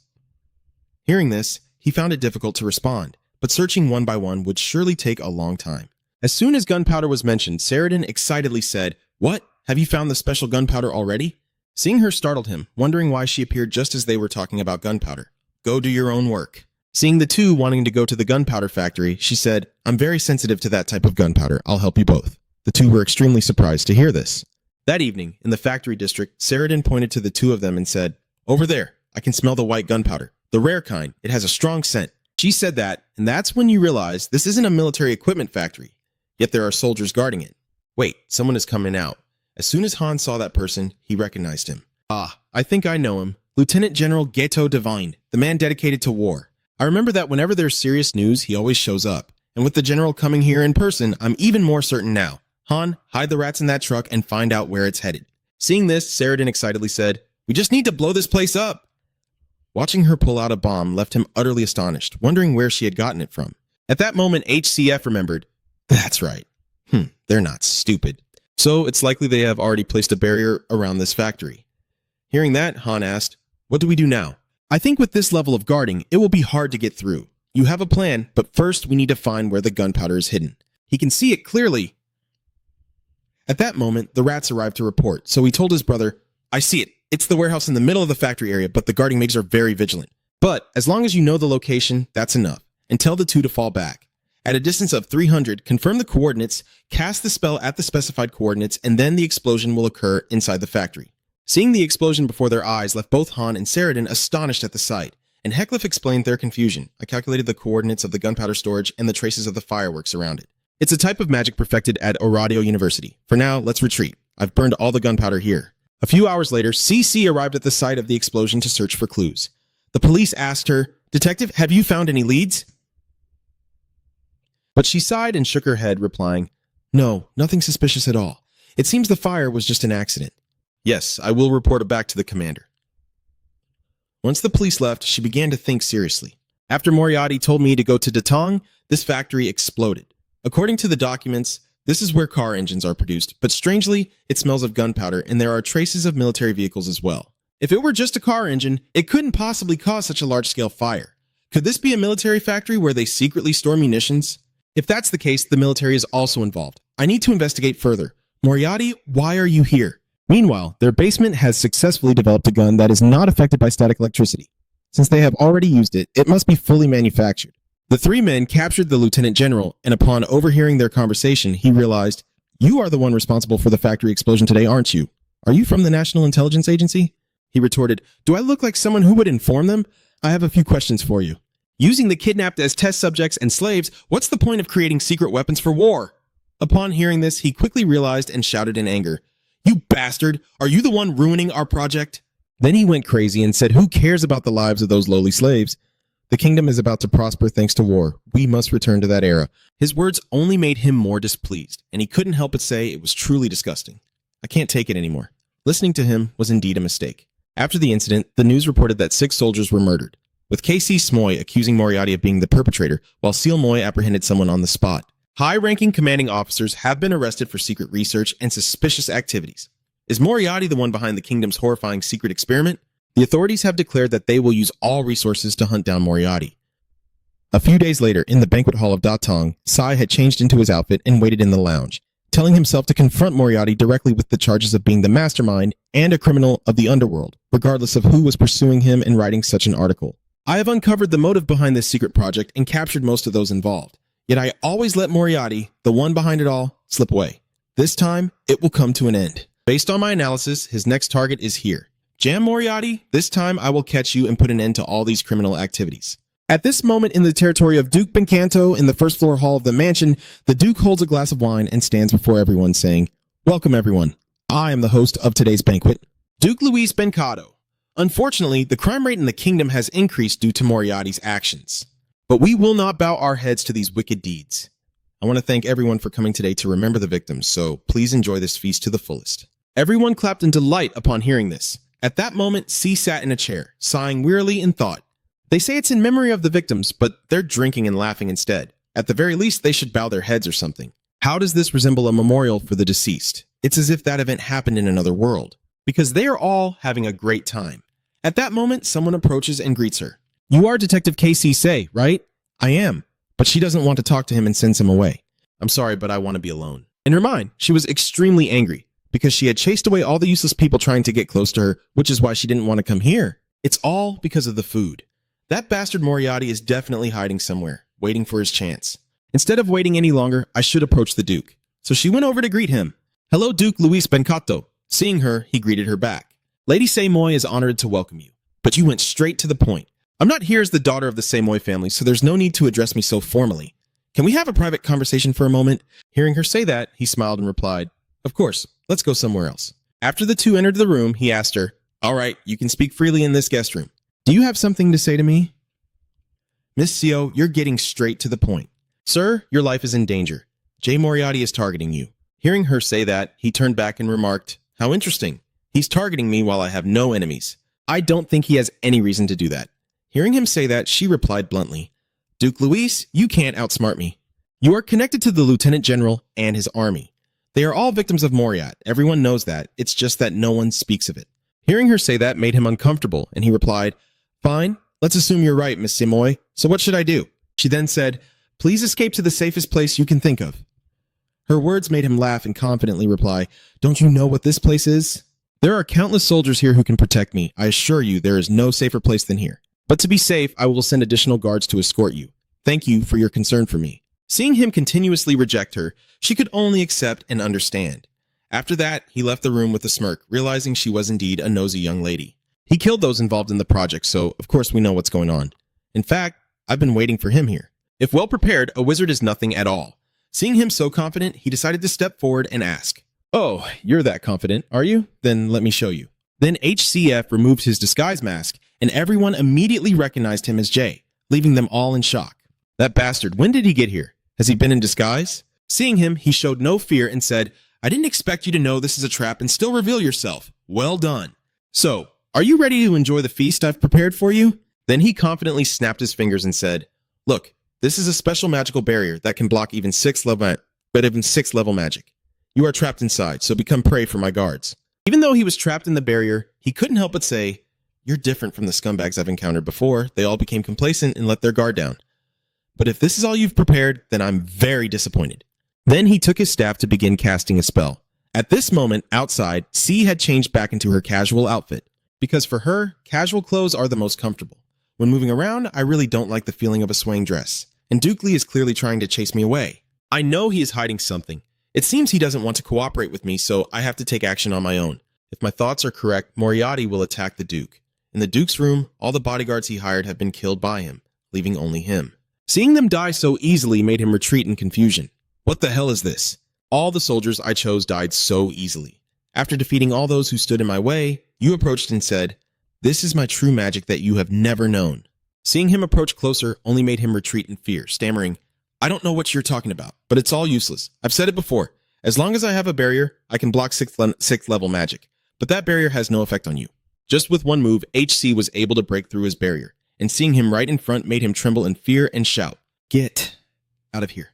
Speaker 1: Hearing this, he found it difficult to respond, but searching one by one would surely take a long time. As soon as gunpowder was mentioned, Saradin excitedly said, "What? Have you found the special gunpowder already?" Seeing her startled him, wondering why she appeared just as they were talking about gunpowder. "Go do your own work." Seeing the two wanting to go to the gunpowder factory, she said, "I'm very sensitive to that type of gunpowder. I'll help you both." The two were extremely surprised to hear this. That evening, in the factory district, Saradin pointed to the two of them and said, "Over there, I can smell the white gunpowder. The rare kind. It has a strong scent." She said that, and that's when you realize this isn't a military equipment factory, yet there are soldiers guarding it. Wait, someone is coming out. As soon as Han saw that person, he recognized him. "Ah, I think I know him. Lieutenant General Geto Divine, the man dedicated to war. I remember that whenever there's serious news, he always shows up. And with the general coming here in person, I'm even more certain now. Han, hide the rats in that truck and find out where it's headed." Seeing this, Saradin excitedly said, "We just need to blow this place up." Watching her pull out a bomb left him utterly astonished, wondering where she had gotten it from. At that moment, HCF remembered, "That's right. They're not stupid. So it's likely they have already placed a barrier around this factory." Hearing that, Han asked, "What do we do now?" "I think with this level of guarding, it will be hard to get through. You have a plan, but first we need to find where the gunpowder is hidden. He can see it clearly." At that moment, the rats arrived to report, so he told his brother, "I see it. It's the warehouse in the middle of the factory area, but the guarding mages are very vigilant. But as long as you know the location, that's enough. And tell the two to fall back. At a distance of 300, confirm the coordinates, cast the spell at the specified coordinates, and then the explosion will occur inside the factory." Seeing the explosion before their eyes left both Han and Saradin astonished at the sight, and Heckliff explained their confusion. "I calculated the coordinates of the gunpowder storage and the traces of the fireworks around it. It's a type of magic perfected at Oradio University. For now, let's retreat. I've burned all the gunpowder here." A few hours later, CC arrived at the site of the explosion to search for clues. The police asked her, "Detective, have you found any leads?" But she sighed and shook her head, replying, "No, nothing suspicious at all. It seems the fire was just an accident." "Yes, I will report it back to the commander." Once the police left, she began to think seriously. After Moriarty told me to go to Datong, this factory exploded. According to the documents, this is where car engines are produced, but strangely, it smells of gunpowder and there are traces of military vehicles as well. If it were just a car engine, it couldn't possibly cause such a large-scale fire. Could this be a military factory where they secretly store munitions? If that's the case, the military is also involved. I need to investigate further. Moriarty, why are you here? Meanwhile, their basement has successfully developed a gun that is not affected by static electricity. Since they have already used it, it must be fully manufactured. The three men captured the lieutenant general, and upon overhearing their conversation, he realized, "You are the one responsible for the factory explosion today, aren't you? Are you from the National Intelligence Agency?" He retorted, "Do I look like someone who would inform them? I have a few questions for you. Using the kidnapped as test subjects and slaves, what's the point of creating secret weapons for war?" Upon hearing this, he quickly realized and shouted in anger, "You bastard! Are you the one ruining our project?" Then he went crazy and said, "Who cares about the lives of those lowly slaves? The kingdom is about to prosper thanks to war. We must return to that era." His words only made him more displeased, and he couldn't help but say it was truly disgusting. "I can't take it anymore." Listening to him was indeed a mistake. After the incident, the news reported that 6 soldiers were murdered, with KC Smoy accusing Moriarty of being the perpetrator, while Seal Moy apprehended someone on the spot. High-ranking commanding officers have been arrested for secret research and suspicious activities. Is Moriarty the one behind the kingdom's horrifying secret experiment? The authorities have declared that they will use all resources to hunt down Moriarty.
Speaker 2: A few days later, in the banquet hall of Datong, Sai had changed into his outfit and waited in the lounge, telling himself to confront Moriarty directly with the charges of being the mastermind and a criminal of the underworld, regardless of who was pursuing him and writing such an article. I have uncovered the motive behind this secret project and captured most of those involved. Yet I always let Moriarty, the one behind it all, slip away. This time, it will come to an end. Based on my analysis, his next target is here. Jam Moriarty, this time I will catch you and put an end to all these criminal activities. At this moment in the territory of Duke Bencanto in the first floor hall of the mansion, the Duke holds a glass of wine and stands before everyone saying, "Welcome everyone. I am the host of today's banquet, Duke Luis Bencato. Unfortunately, the crime rate in the kingdom has increased due to Moriarty's actions. But we will not bow our heads to these wicked deeds. I want to thank everyone for coming today to remember the victims, so please enjoy this feast to the fullest." Everyone clapped in delight upon hearing this. At that moment, C sat in a chair, sighing wearily in thought. They say it's in memory of the victims, but they're drinking and laughing instead. At the very least, they should bow their heads or something. How does this resemble a memorial for the deceased? It's as if that event happened in another world, because they are all having a great time. At that moment, someone approaches and greets her. "You are Detective K.C. Say, right?" "I am," but she doesn't want to talk to him and sends him away. "I'm sorry, but I want to be alone." In her mind, she was extremely angry, because she had chased away all the useless people trying to get close to her, which is why she didn't want to come here. It's all because of the food. That bastard Moriarty is definitely hiding somewhere, waiting for his chance. Instead of waiting any longer, I should approach the Duke. So she went over to greet him. "Hello, Duke Luis Bencato." Seeing her, he greeted her back. "Lady Seymour is honored to welcome you, but you went straight to the point. I'm not here as the daughter of the Seymour family, so there's no need to address me so formally. Can we have a private conversation for a moment?" Hearing her say that, he smiled and replied, "Of course, let's go somewhere else." After the two entered the room, he asked her, "All right, you can speak freely in this guest room. Do you have something to say to me?" "Miss Seo, you're getting straight to the point. Sir, your life is in danger. Jay Moriarty is targeting you." Hearing her say that, he turned back and remarked, "How interesting. He's targeting me while I have no enemies. I don't think he has any reason to do that." Hearing him say that, she replied bluntly, "Duke Luis, you can't outsmart me. You are connected to the Lieutenant General and his army. They are all victims of Moriat. Everyone knows that. It's just that no one speaks of it." Hearing her say that made him uncomfortable, and he replied, "Fine, let's assume you're right, Miss Seymour. So what should I do?" She then said, "Please escape to the safest place you can think of." Her words made him laugh and confidently reply, "Don't you know what this place is? There are countless soldiers here who can protect me. I assure you there is no safer place than here. But to be safe, I will send additional guards to escort you. Thank you for your concern for me." Seeing him continuously reject her, she could only accept and understand. After that, he left the room with a smirk, realizing she was indeed a nosy young lady. He killed those involved in the project, so of course we know what's going on. In fact, I've been waiting for him here. If well prepared, a wizard is nothing at all. Seeing him so confident, he decided to step forward and ask, "Oh, you're that confident, are you? Then let me show you." Then HCF removed his disguise mask, and everyone immediately recognized him as Jay, leaving them all in shock. That bastard, when did he get here? Has he been in disguise? Seeing him, he showed no fear and said, "I didn't expect you to know this is a trap and still reveal yourself. Well done. So, are you ready to enjoy the feast I've prepared for you?" Then he confidently snapped his fingers and said, "Look, this is a special magical barrier that can block even 6th level magic. You are trapped inside, so become prey for my guards." Even though he was trapped in the barrier, he couldn't help but say, "You're different from the scumbags I've encountered before. They all became complacent and let their guard down. But if this is all you've prepared, then I'm very disappointed." Then he took his staff to begin casting a spell. At this moment, outside, C had changed back into her casual outfit, because for her, casual clothes are the most comfortable. When moving around, I really don't like the feeling of a swaying dress, and Duke Lee is clearly trying to chase me away. I know he is hiding something. It seems he doesn't want to cooperate with me, so I have to take action on my own. If my thoughts are correct, Moriarty will attack the Duke. In the Duke's room, all the bodyguards he hired have been killed by him, leaving only him. Seeing them die so easily made him retreat in confusion. What the hell is this? All the soldiers I chose died so easily. After defeating all those who stood in my way, you approached and said, "This is my true magic that you have never known." Seeing him approach closer only made him retreat in fear, stammering, "I don't know what you're talking about, but it's all useless. I've said it before. As long as I have a barrier, I can block 6th level magic, but that barrier has no effect on you." Just with one move, HC was able to break through his barrier, and seeing him right in front made him tremble in fear and shout, "Get out of here."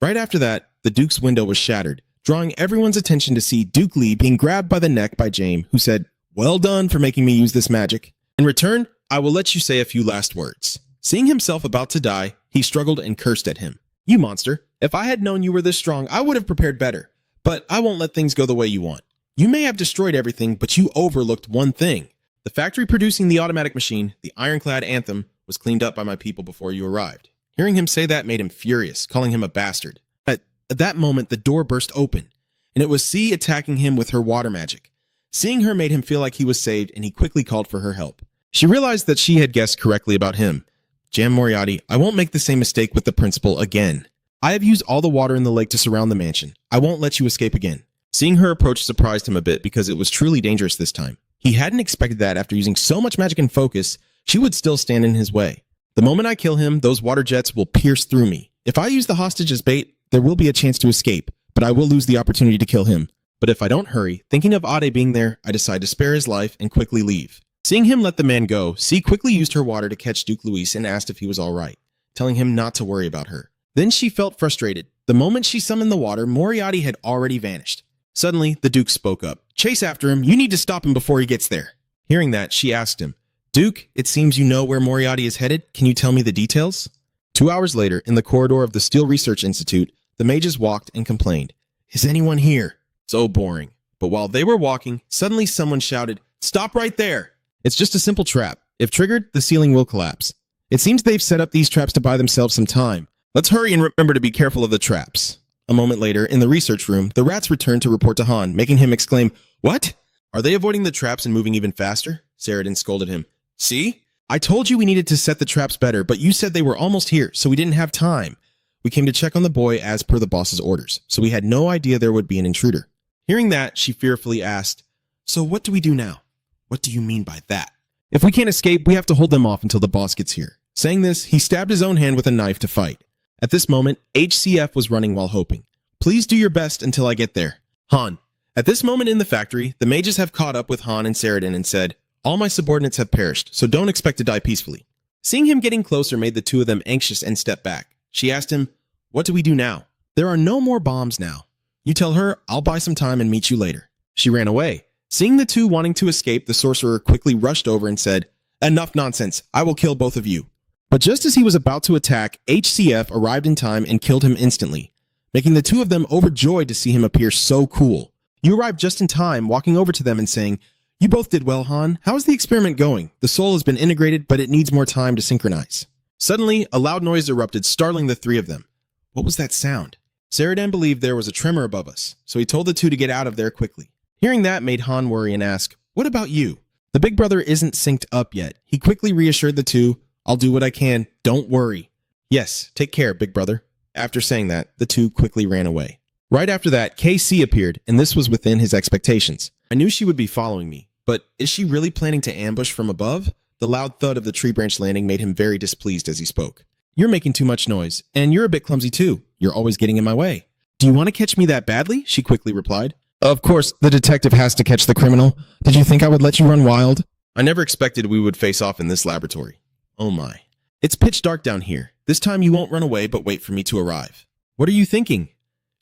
Speaker 2: Right after that, the Duke's window was shattered, drawing everyone's attention to see Duke Lee being grabbed by the neck by James, who said, "Well done for making me use this magic. In return, I will let you say a few last words." Seeing himself about to die, he struggled and cursed at him. You monster, if I had known you were this strong, I would have prepared better. But I won't let things go the way you want. You may have destroyed everything, but you overlooked one thing. The factory producing the automatic machine, the ironclad Anthem, was cleaned up by my people before you arrived. Hearing him say that made him furious, calling him a bastard. At that moment, the door burst open, and it was C attacking him with her water magic. Seeing her made him feel like he was saved, and he quickly called for her help. She realized that she had guessed correctly about him. Jam Moriarty, I won't make the same mistake with the principal again. I have used all the water in the lake to surround the mansion. I won't let you escape again. Seeing her approach surprised him a bit because it was truly dangerous this time. He hadn't expected that after using so much magic and focus, she would still stand in his way. The moment I kill him, those water jets will pierce through me. If I use the hostage as bait, there will be a chance to escape, but I will lose the opportunity to kill him. But if I don't hurry, thinking of Ade being there, I decide to spare his life and quickly leave. Seeing him let the man go, C quickly used her water to catch Duke Luis and asked if he was all right, telling him not to worry about her. Then she felt frustrated. The moment she summoned the water, Moriarty had already vanished. Suddenly, the Duke spoke up. Chase after him. You need to stop him before he gets there. Hearing that, she asked him, Duke, it seems you know where Moriarty is headed. Can you tell me the details? 2 hours later, in the corridor of the Steel Research Institute, the mages walked and complained. Is anyone here? So boring. But while they were walking, suddenly someone shouted, Stop right there! It's just a simple trap. If triggered, the ceiling will collapse. It seems they've set up these traps to buy themselves some time. Let's hurry and remember to be careful of the traps. A moment later, in the research room, the rats returned to report to Han, making him exclaim, What? Are they avoiding the traps and moving even faster? Saradin scolded him. See? I told you we needed to set the traps better, but you said they were almost here, so we didn't have time. We came to check on the boy as per the boss's orders, so we had no idea there would be an intruder. Hearing that, she fearfully asked, So what do we do now? What do you mean by that? If we can't escape, we have to hold them off until the boss gets here. Saying this, he stabbed his own hand with a knife to fight. At this moment, HCF was running while hoping. Please do your best until I get there. Han. At this moment in the factory, the mages have caught up with Han and Saradin and said, All my subordinates have perished, so don't expect to die peacefully. Seeing him getting closer made the two of them anxious and stepped back. She asked him, What do we do now? There are no more bombs now. You tell her, I'll buy some time and meet you later. She ran away. Seeing the two wanting to escape, the sorcerer quickly rushed over and said, Enough nonsense. I will kill both of you. But just as he was about to attack, HCF arrived in time and killed him instantly, making the two of them overjoyed to see him appear so cool. You arrived just in time, walking over to them and saying, You both did well, Han. How is the experiment going? The soul has been integrated, but it needs more time to synchronize. Suddenly, a loud noise erupted, startling the three of them. What was that sound? Saradin believed there was a tremor above us, so he told the two to get out of there quickly. Hearing that made Han worry and ask, What about you? The big brother isn't synced up yet. He quickly reassured the two, I'll do what I can. Don't worry. Yes, take care, big brother. After saying that, the two quickly ran away. Right after that, KC appeared, and this was within his expectations. I knew she would be following me, but is she really planning to ambush from above? The loud thud of the tree branch landing made him very displeased as he spoke. You're making too much noise, and you're a bit clumsy too. You're always getting in my way. Do you want to catch me that badly? She quickly replied. Of course, the detective has to catch the criminal. Did you think I would let you run wild? I never expected we would face off in this laboratory. Oh my. It's pitch dark down here. This time you won't run away, but wait for me to arrive. What are you thinking?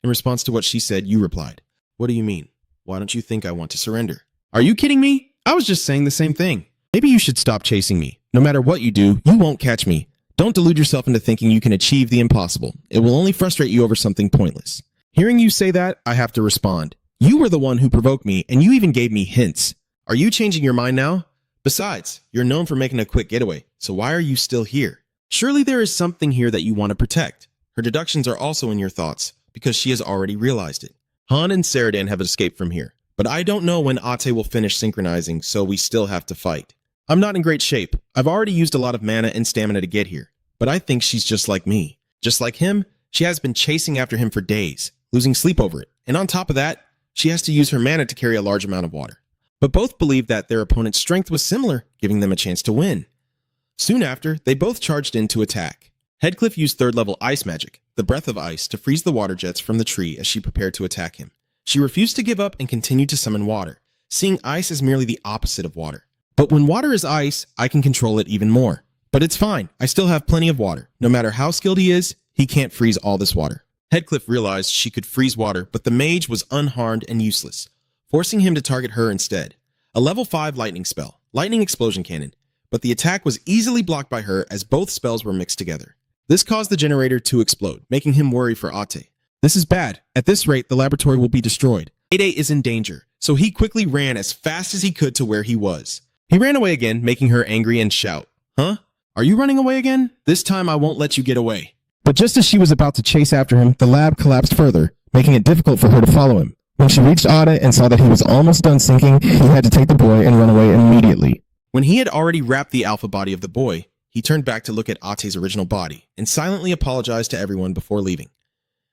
Speaker 2: In response to what she said, you replied. What do you mean? Why don't you think I want to surrender? Are you kidding me? I was just saying the same thing. Maybe you should stop chasing me. No matter what you do, you won't catch me. Don't delude yourself into thinking you can achieve the impossible. It will only frustrate you over something pointless. Hearing you say that, I have to respond. You were the one who provoked me, and you even gave me hints. Are you changing your mind now? Besides, you're known for making a quick getaway, so why are you still here? Surely there is something here that you want to protect. Her deductions are also in your thoughts, because she has already realized it. Han and Saradin have escaped from here, but I don't know when Ate will finish synchronizing, so we still have to fight. I'm not in great shape. I've already used a lot of mana and stamina to get here, but I think she's just like me. Just like him, she has been chasing after him for days, losing sleep over it, and on top of that, she has to use her mana to carry a large amount of water. But both believed that their opponent's strength was similar, giving them a chance to win. Soon after, they both charged in to attack. Headcliff used 3rd level ice magic, the breath of ice, to freeze the water jets from the tree as she prepared to attack him. She refused to give up and continued to summon water, seeing ice as merely the opposite of water. But when water is ice, I can control it even more. But it's fine, I still have plenty of water. No matter how skilled he is, he can't freeze all this water. Headcliff realized she could freeze water, but the mage was unharmed and useless, forcing him to target her instead. A level 5 lightning spell, Lightning Explosion Cannon,
Speaker 1: but the attack was easily blocked by her as both spells were mixed together. This caused the generator to explode, making him worry for Ate. This is bad. At this rate, the laboratory will be destroyed. Ade is in danger, so he quickly ran as fast as he could to where he was. He ran away again, making her angry and shout, "Huh? Are you running away again? This time I won't let you get away."
Speaker 2: But just as she was about to chase after him, the lab collapsed further, making it difficult for her to follow him. When she reached Ada and saw that he was almost done sinking, he had to take the boy and run away immediately.
Speaker 1: When he had already wrapped the alpha body of the boy, he turned back to look at Ate's original body and silently apologized to everyone before leaving.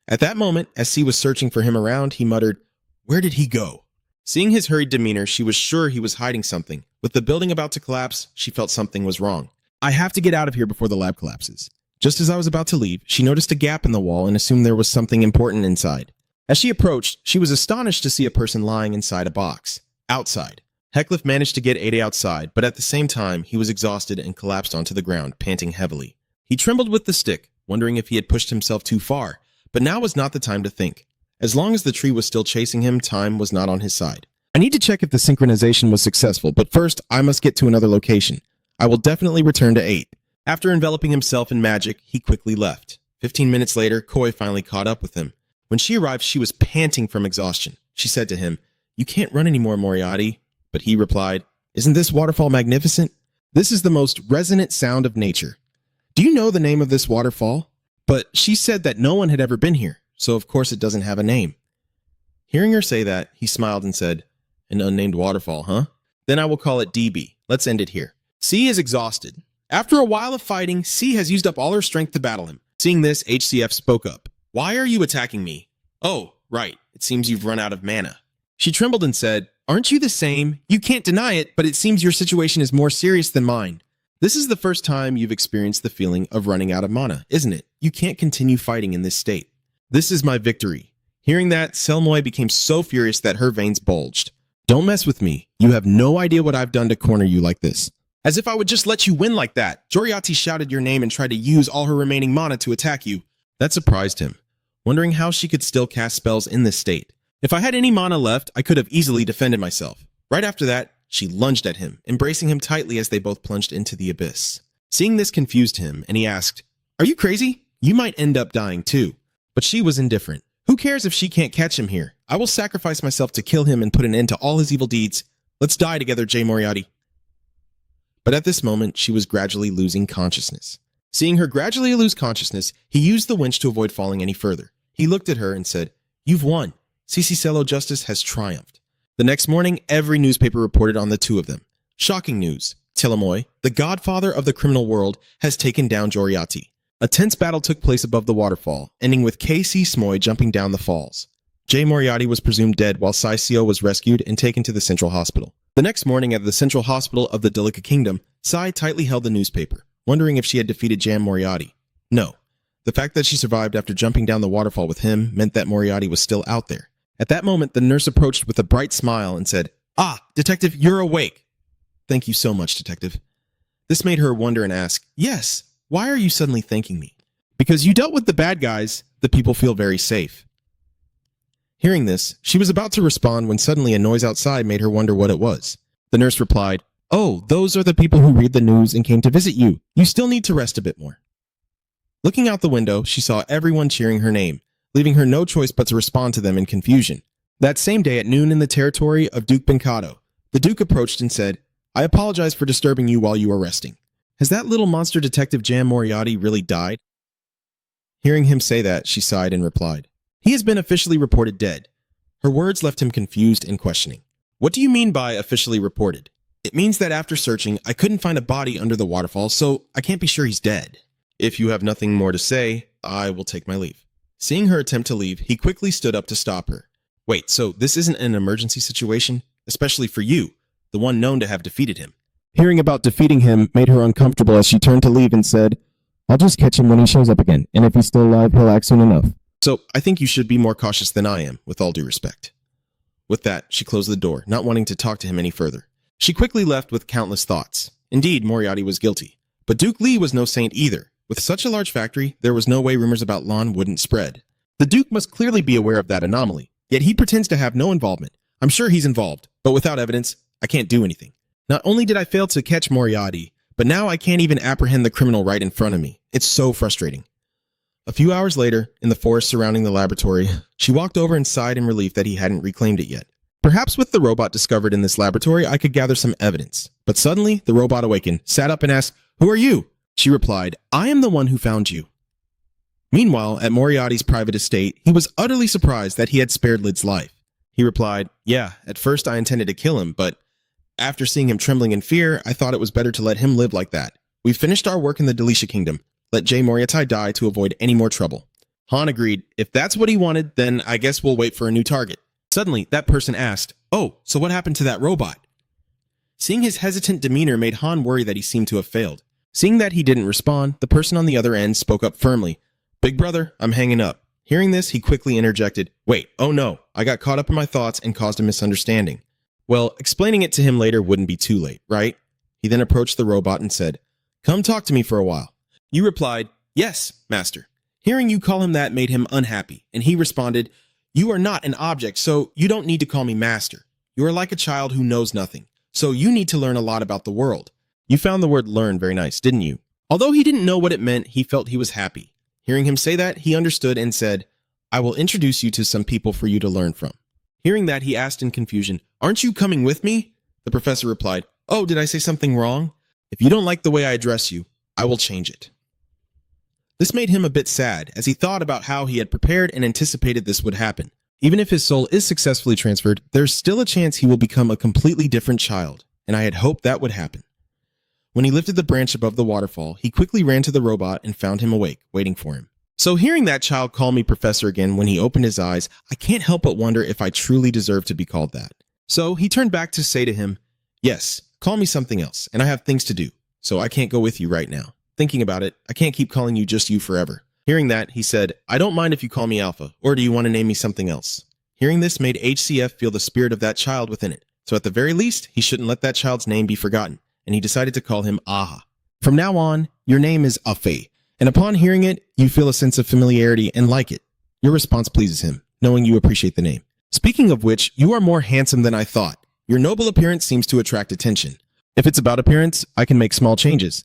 Speaker 1: At that moment, as C was searching for him around, he muttered, "Where did he go?" Seeing his hurried demeanor, she was sure he was hiding something. With the building about to collapse, she felt something was wrong. "I have to get out of here before the lab collapses." Just as I was about to leave, she noticed a gap in the wall and assumed there was something important inside. As she approached, she was astonished to see a person lying inside a box. Outside. Heckliff managed to get Ade outside, but at the same time, he was exhausted and collapsed onto the ground, panting heavily. He trembled with the stick, wondering if he had pushed himself too far, but now was not the time to think. As long as the tree was still chasing him, time was not on his side. I need to check if the synchronization was successful, but first, I must get to another location. I will definitely return to 8. After enveloping himself in magic, he quickly left. 15 minutes later, Koi finally caught up with him. When she arrived, she was panting from exhaustion. She said to him, "You can't run anymore, Moriarty." But he replied, "Isn't this waterfall magnificent? This is the most resonant sound of nature. Do you know the name of this waterfall?" But she said that no one had ever been here, so of course it doesn't have a name. Hearing her say that, he smiled and said, "An unnamed waterfall, huh? Then I will call it DB. Let's end it here." C is exhausted. After a while of fighting, C has used up all her strength to battle him. Seeing this, HCF spoke up. "Why are you attacking me?" "Oh, right. It seems you've run out of mana." She trembled and said, "Aren't you the same? You can't deny it, but it seems your situation is more serious than mine. This is the first time you've experienced the feeling of running out of mana, isn't it? You can't continue fighting in this state." "This is my victory." Hearing that, Selmoy became so furious that her veins bulged. "Don't mess with me. You have no idea what I've done to corner you like this." "As if I would just let you win like that." Joriati shouted your name and tried to use all her remaining mana to attack you. That surprised him, wondering how she could still cast spells in this state. "If I had any mana left, I could have easily defended myself." Right after that, she lunged at him, embracing him tightly as they both plunged into the abyss. Seeing this confused him, and he asked, "Are you crazy? You might end up dying too." But she was indifferent. "Who cares if she can't catch him here? I will sacrifice myself to kill him and put an end to all his evil deeds. Let's die together, Jay Moriarty." But at this moment, she was gradually losing consciousness. Seeing her gradually lose consciousness, he used the winch to avoid falling any further. He looked at her and said, "You've won. Cicicelo Justice has triumphed." The next morning, every newspaper reported on the two of them. Shocking news. Tilamoy, the godfather of the criminal world, has taken down Joriati. A tense battle took place above the waterfall, ending with K.C. Smoy jumping down the falls. Jay Moriarty was presumed dead while Saicio was rescued and taken to the Central Hospital. The next morning at the Central Hospital of the Delica Kingdom, Sai tightly held the newspaper, wondering if she had defeated Jam Moriarty. No. The fact that she survived after jumping down the waterfall with him meant that Moriarty was still out there. At that moment, the nurse approached with a bright smile and said, "Ah, Detective, you're awake." "Thank you so much, Detective." This made her wonder and ask, "Yes, why are you suddenly thanking me?" "Because you dealt with the bad guys, the people feel very safe." Hearing this, she was about to respond when suddenly a noise outside made her wonder what it was. The nurse replied, "Oh, those are the people who read the news and came to visit you. You still need to rest a bit more." Looking out the window, she saw everyone cheering her name, leaving her no choice but to respond to them in confusion. That same day at noon in the territory of Duke Bencado, the Duke approached and said, "I apologize for disturbing you while you are resting. Has that little monster Detective Jam Moriarty really died?" Hearing him say that, she sighed and replied, "He has been officially reported dead." Her words left him confused and questioning. "What do you mean by officially reported?" "It means that after searching, I couldn't find a body under the waterfall, so I can't be sure he's dead." "If you have nothing more to say, I will take my leave." Seeing her attempt to leave, he quickly stood up to stop her. "Wait, so this isn't an emergency situation? Especially for you, the one known to have defeated him."
Speaker 2: Hearing about defeating him made her uncomfortable as she turned to leave and said, "I'll just catch him when he shows up again, and if he's still alive, he'll act soon enough."
Speaker 1: "So I think you should be more cautious than I am, with all due respect." With that, she closed the door, not wanting to talk to him any further. She quickly left with countless thoughts. Indeed, Moriarty was guilty. But Duke Lee was no saint either. With such a large factory, there was no way rumors about Lon wouldn't spread. The Duke must clearly be aware of that anomaly, yet he pretends to have no involvement. I'm sure he's involved, but without evidence, I can't do anything. Not only did I fail to catch Moriarty,
Speaker 2: but now I can't even apprehend the criminal right in front of me. It's so frustrating. A few hours later, in the forest surrounding the laboratory, she walked over and sighed in relief that he hadn't reclaimed it yet. Perhaps with the robot discovered in this laboratory, I could gather some evidence. But suddenly, the robot awakened, sat up and asked, "Who are you?" She replied, "I am the one who found you." Meanwhile, at Moriarty's private estate, he was utterly surprised that he had spared Lid's life. He replied, "Yeah, at first I intended to kill him, but after seeing him trembling in fear, I thought it was better to let him live like that. We've finished our work in the Delicia Kingdom. Let J. Moriarty die to avoid any more trouble." Han agreed. If that's what he wanted, then I guess we'll wait for a new target. Suddenly, that person asked, "Oh, so what happened to that robot?" Seeing his hesitant demeanor made Han worry that he seemed to have failed. Seeing that he didn't respond, the person on the other end spoke up firmly. "Big brother, I'm hanging up." Hearing this, he quickly interjected, "Wait, oh no, I got caught up in my thoughts and caused a misunderstanding." Well, explaining it to him later wouldn't be too late, right? He then approached the robot and said, "Come talk to me for a while." You replied, "Yes, master." Hearing you call him that made him unhappy, and he responded, "You are not an object, so you don't need to call me master. You are like a child who knows nothing, so you need to learn a lot about the world." You found the word learn very nice, didn't you? Although he didn't know what it meant, he felt he was happy. Hearing him say that, he understood and said, "I will introduce you to some people for you to learn from." Hearing that, he asked in confusion, "Aren't you coming with me?" The professor replied, "Oh, did I say something wrong? If you don't like the way I address you, I will change it." This made him a bit sad, as he thought about how he had prepared and anticipated this would happen. Even if his soul is successfully transferred, there's still a chance he will become a completely different child, and I had hoped that would happen. When he lifted the branch above the waterfall, he quickly ran to the robot and found him awake, waiting for him. So hearing that child call me professor again when he opened his eyes, I can't help but wonder if I truly deserve to be called that. So he turned back to say to him, "Yes, call me something else, and I have things to do, so I can't go with you right now. Thinking about it, I can't keep calling you just you forever." Hearing that, he said, "I don't mind if you call me Alpha, or do you want to name me something else?" Hearing this made HCF feel the spirit of that child within it, so at the very least, he shouldn't let that child's name be forgotten, and he decided to call him Aha. From now on, your name is Afe, and upon hearing it, you feel a sense of familiarity and like it. Your response pleases him, knowing you appreciate the name. Speaking of which, you are more handsome than I thought. Your noble appearance seems to attract attention. If it's about appearance, I can make small changes.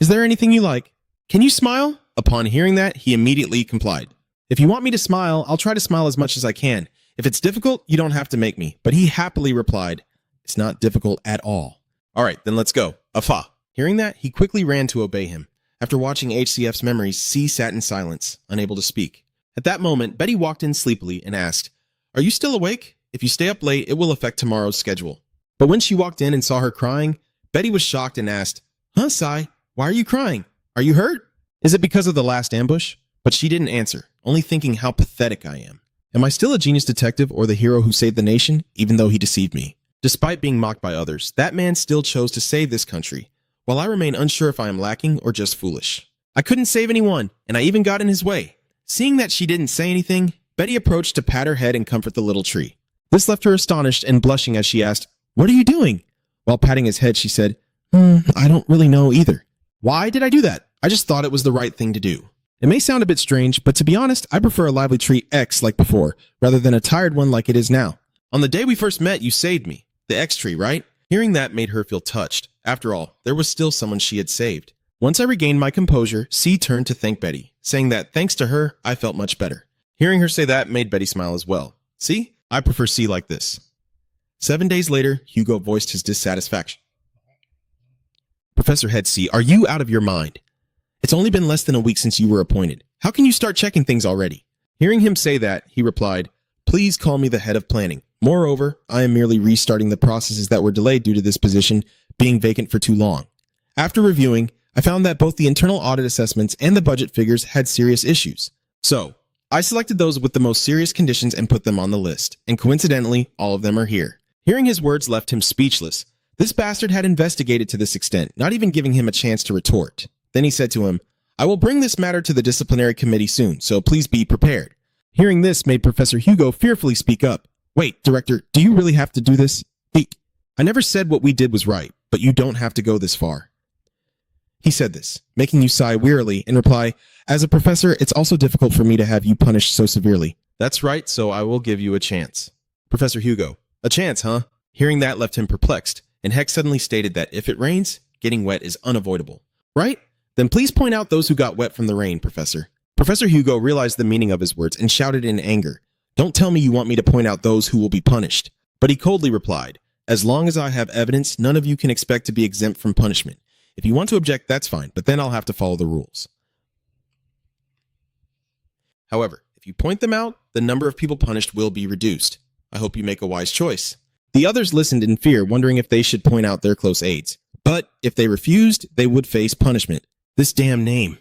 Speaker 2: Is there anything you like? Can you smile? Upon hearing that, he immediately complied. If you want me to smile, I'll try to smile as much as I can. If it's difficult, you don't have to make me. But he happily replied, "It's not difficult at all." All right, then let's go. Afa. Hearing that, he quickly ran to obey him. After watching HCF's memories, C sat in silence, unable to speak. At that moment, Betty walked in sleepily and asked, "Are you still awake? If you stay up late, it will affect tomorrow's schedule." But when she walked in and saw her crying, Betty was shocked and asked, "Huh, Sai? Why are you crying? Are you hurt? Is it because of the last ambush?" But she didn't answer, only thinking how pathetic I am. Am I still a genius detective or the hero who saved the nation, even though he deceived me? Despite being mocked by others, that man still chose to save this country, while I remain unsure if I am lacking or just foolish. I couldn't save anyone, and I even got in his way. Seeing that she didn't say anything, Betty approached to pat her head and comfort the little tree. This left her astonished and blushing as she asked, "What are you doing?" While patting his head, she said, I don't really know either. Why did I do that? I just thought it was the right thing to do. It may sound a bit strange, but to be honest, I prefer a lively tree X like before, rather than a tired one like it is now. On the day we first met, you saved me. The X tree, right? Hearing that made her feel touched. After all, there was still someone she had saved. Once I regained my composure, C turned to thank Betty, saying that thanks to her, I felt much better. Hearing her say that made Betty smile as well. See, I prefer C like this. 7 days later, Hugo voiced his dissatisfaction. Professor Head C, are you out of your mind? It's only been less than a week since you were appointed. How can you start checking things already? Hearing him say that, he replied, Please call me the head of planning. Moreover, I am merely restarting the processes that were delayed due to this position being vacant for too long. After reviewing, I found that both the internal audit assessments and the budget figures had serious issues. So, I selected those with the most serious conditions and put them on the list, and coincidentally, all of them are here. Hearing his words left him speechless. This bastard had investigated to this extent, not even giving him a chance to retort. Then he said to him, I will bring this matter to the disciplinary committee soon, so please be prepared. Hearing this made Professor Hugo fearfully speak up. Wait, Director, do you really have to do this? I never said what we did was right, but you don't have to go this far. He said this, making you sigh wearily and reply, As a professor, it's also difficult for me to have you punished so severely. That's right, so I will give you a chance. Professor Hugo, a chance, huh? Hearing that left him perplexed, and Heck suddenly stated that if it rains,
Speaker 1: getting wet is unavoidable. Right? Then please point out those who got wet from the rain, Professor. Professor Hugo realized the meaning of his words and shouted in anger, "Don't tell me you want me to point out those who will be punished." But he coldly replied, "As long as I have evidence, none of you can expect to be exempt from punishment. If you want to object, that's fine, but then I'll have to follow the rules. However, if you point them out, the number of people punished will be reduced. I hope you make a wise choice." The others listened in fear, wondering if they should point out their close aides. But if they refused, they would face punishment. This damn name.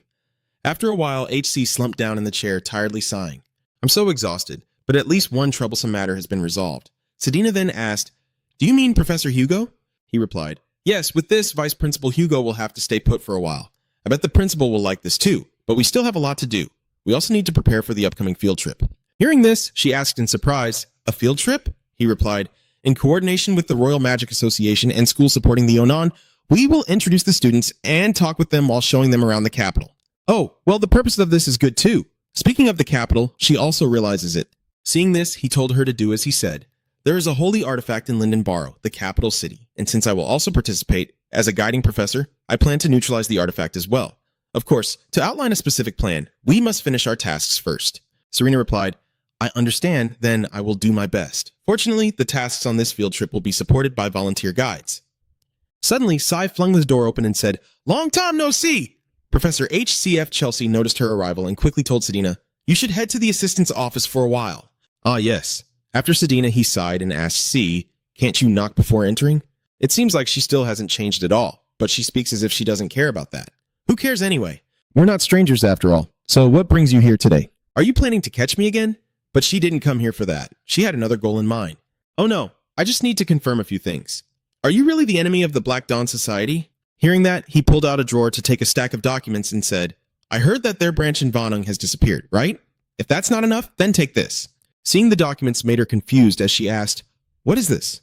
Speaker 1: After a while, HC slumped down in the chair, tiredly sighing. "I'm so exhausted, but at least one troublesome matter has been resolved." Sedina then asked, "Do you mean Professor Hugo?" He replied, "Yes, with this, Vice Principal Hugo will have to stay put for a while. I bet the principal will like this too, but we still have a lot to do. We also need to prepare for the upcoming field trip." Hearing this, she asked in surprise, "A field trip?" He replied, "In coordination with the Royal Magic Association and schools supporting the Onan, we will introduce the students and talk with them while showing them around the capital." Oh, well, the purpose of this is good too. Speaking of the capital, she also realizes it. Seeing this, he told her to do as he said. There is a holy artifact in Linden Barrow, the capital city, and since I will also participate as a guiding professor, I plan to neutralize the artifact as well. Of course, to outline a specific plan, we must finish our tasks first. Serena replied, "I understand, then I will do my best. Fortunately, the tasks on this field trip will be supported by volunteer guides." Suddenly, Sai flung the door open and said, "Long time no see!" Professor H.C.F. Chelsea noticed her arrival and quickly told Sedina, "You should head to the assistant's office for a while." Ah, yes. After Sedina, he sighed and asked C, "Can't you knock before entering?" It seems like she still hasn't changed at all, but she speaks as if she doesn't care about that. Who cares anyway? We're not strangers after all. So what brings you here today? Are you planning to catch me again? But she didn't come here for that. She had another goal in mind. Oh no, I just need to confirm a few things. Are you really the enemy of the Black Dawn Society? Hearing that, he pulled out a drawer to take a stack of documents and said, "I heard that their branch in Vonung has disappeared, right? If that's not enough, then take this." Seeing the documents made her confused as she asked, "What is this?"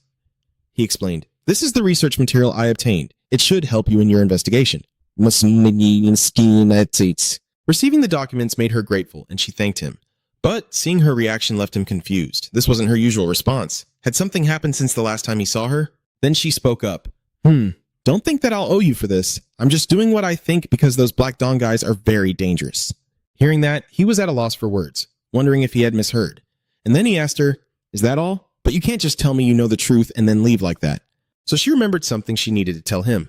Speaker 1: He explained, "This is the research material I obtained. It should help you in your investigation." Receiving the documents made her grateful, and she thanked him. But seeing her reaction left him confused. This wasn't her usual response. Had something happened since the last time he saw her? Then she spoke up. Don't think that I'll owe you for this. I'm just doing what I think because those Black Dawn guys are very dangerous." Hearing that, he was at a loss for words, wondering if he had misheard. And then he asked her, "Is that all? But you can't just tell me you know the truth and then leave like that." So she remembered something she needed to tell him.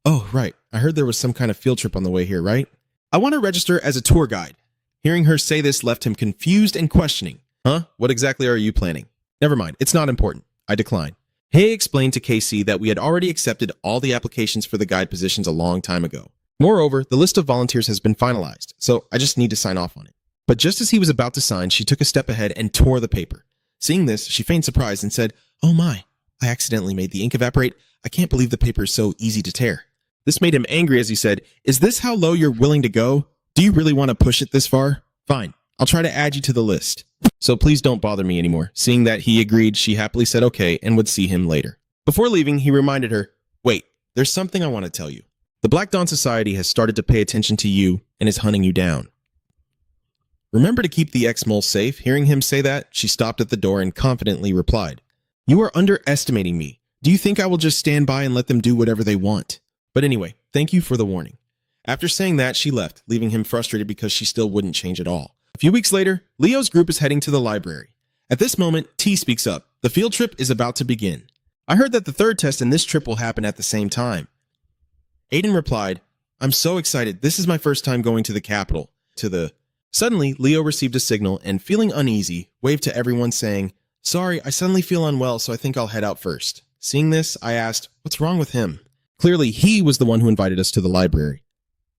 Speaker 1: "Oh, right. I heard there was some kind of field trip on the way here, right? I want to register as a tour guide." Hearing her say this left him confused and questioning. "Huh? What exactly are you planning?" "Never mind. It's not important. I decline." Hay explained to KC that we had already accepted all the applications for the guide positions a long time ago. Moreover, the list of volunteers has been finalized, so I just need to sign off on it. But just as he was about to sign, she took a step ahead and tore the paper. Seeing this, she feigned surprise and said, "Oh my, I accidentally made the ink evaporate. I can't believe the paper is so easy to tear." This made him angry as he said, "Is this how low you're willing to go? Do you really want to push it this far? Fine, I'll try to add you to the list. So please don't bother me anymore." Seeing that he agreed, she happily said okay and would see him later. Before leaving, he reminded her, "Wait, there's something I want to tell you. The Black Dawn Society has started to pay attention to you and is hunting you down. Remember to keep the ex-mole safe." Hearing him say that, she stopped at the door and confidently replied, "You are underestimating me. Do you think I will just stand by and let them do whatever they want? But anyway, thank you for the warning." After saying that, she left, leaving him frustrated because she still wouldn't change at all. A few weeks later, Leo's group is heading to the library. At this moment, T speaks up. The field trip is about to begin. "I heard that the third test and this trip will happen at the same time." Aiden replied, "I'm so excited. This is my first time going to the capital." Suddenly, Leo received a signal and, feeling uneasy, waved to everyone saying, "Sorry, I suddenly feel unwell, so I think I'll head out first." Seeing this, I asked, "What's wrong with him?" Clearly, he was the one who invited us to the library.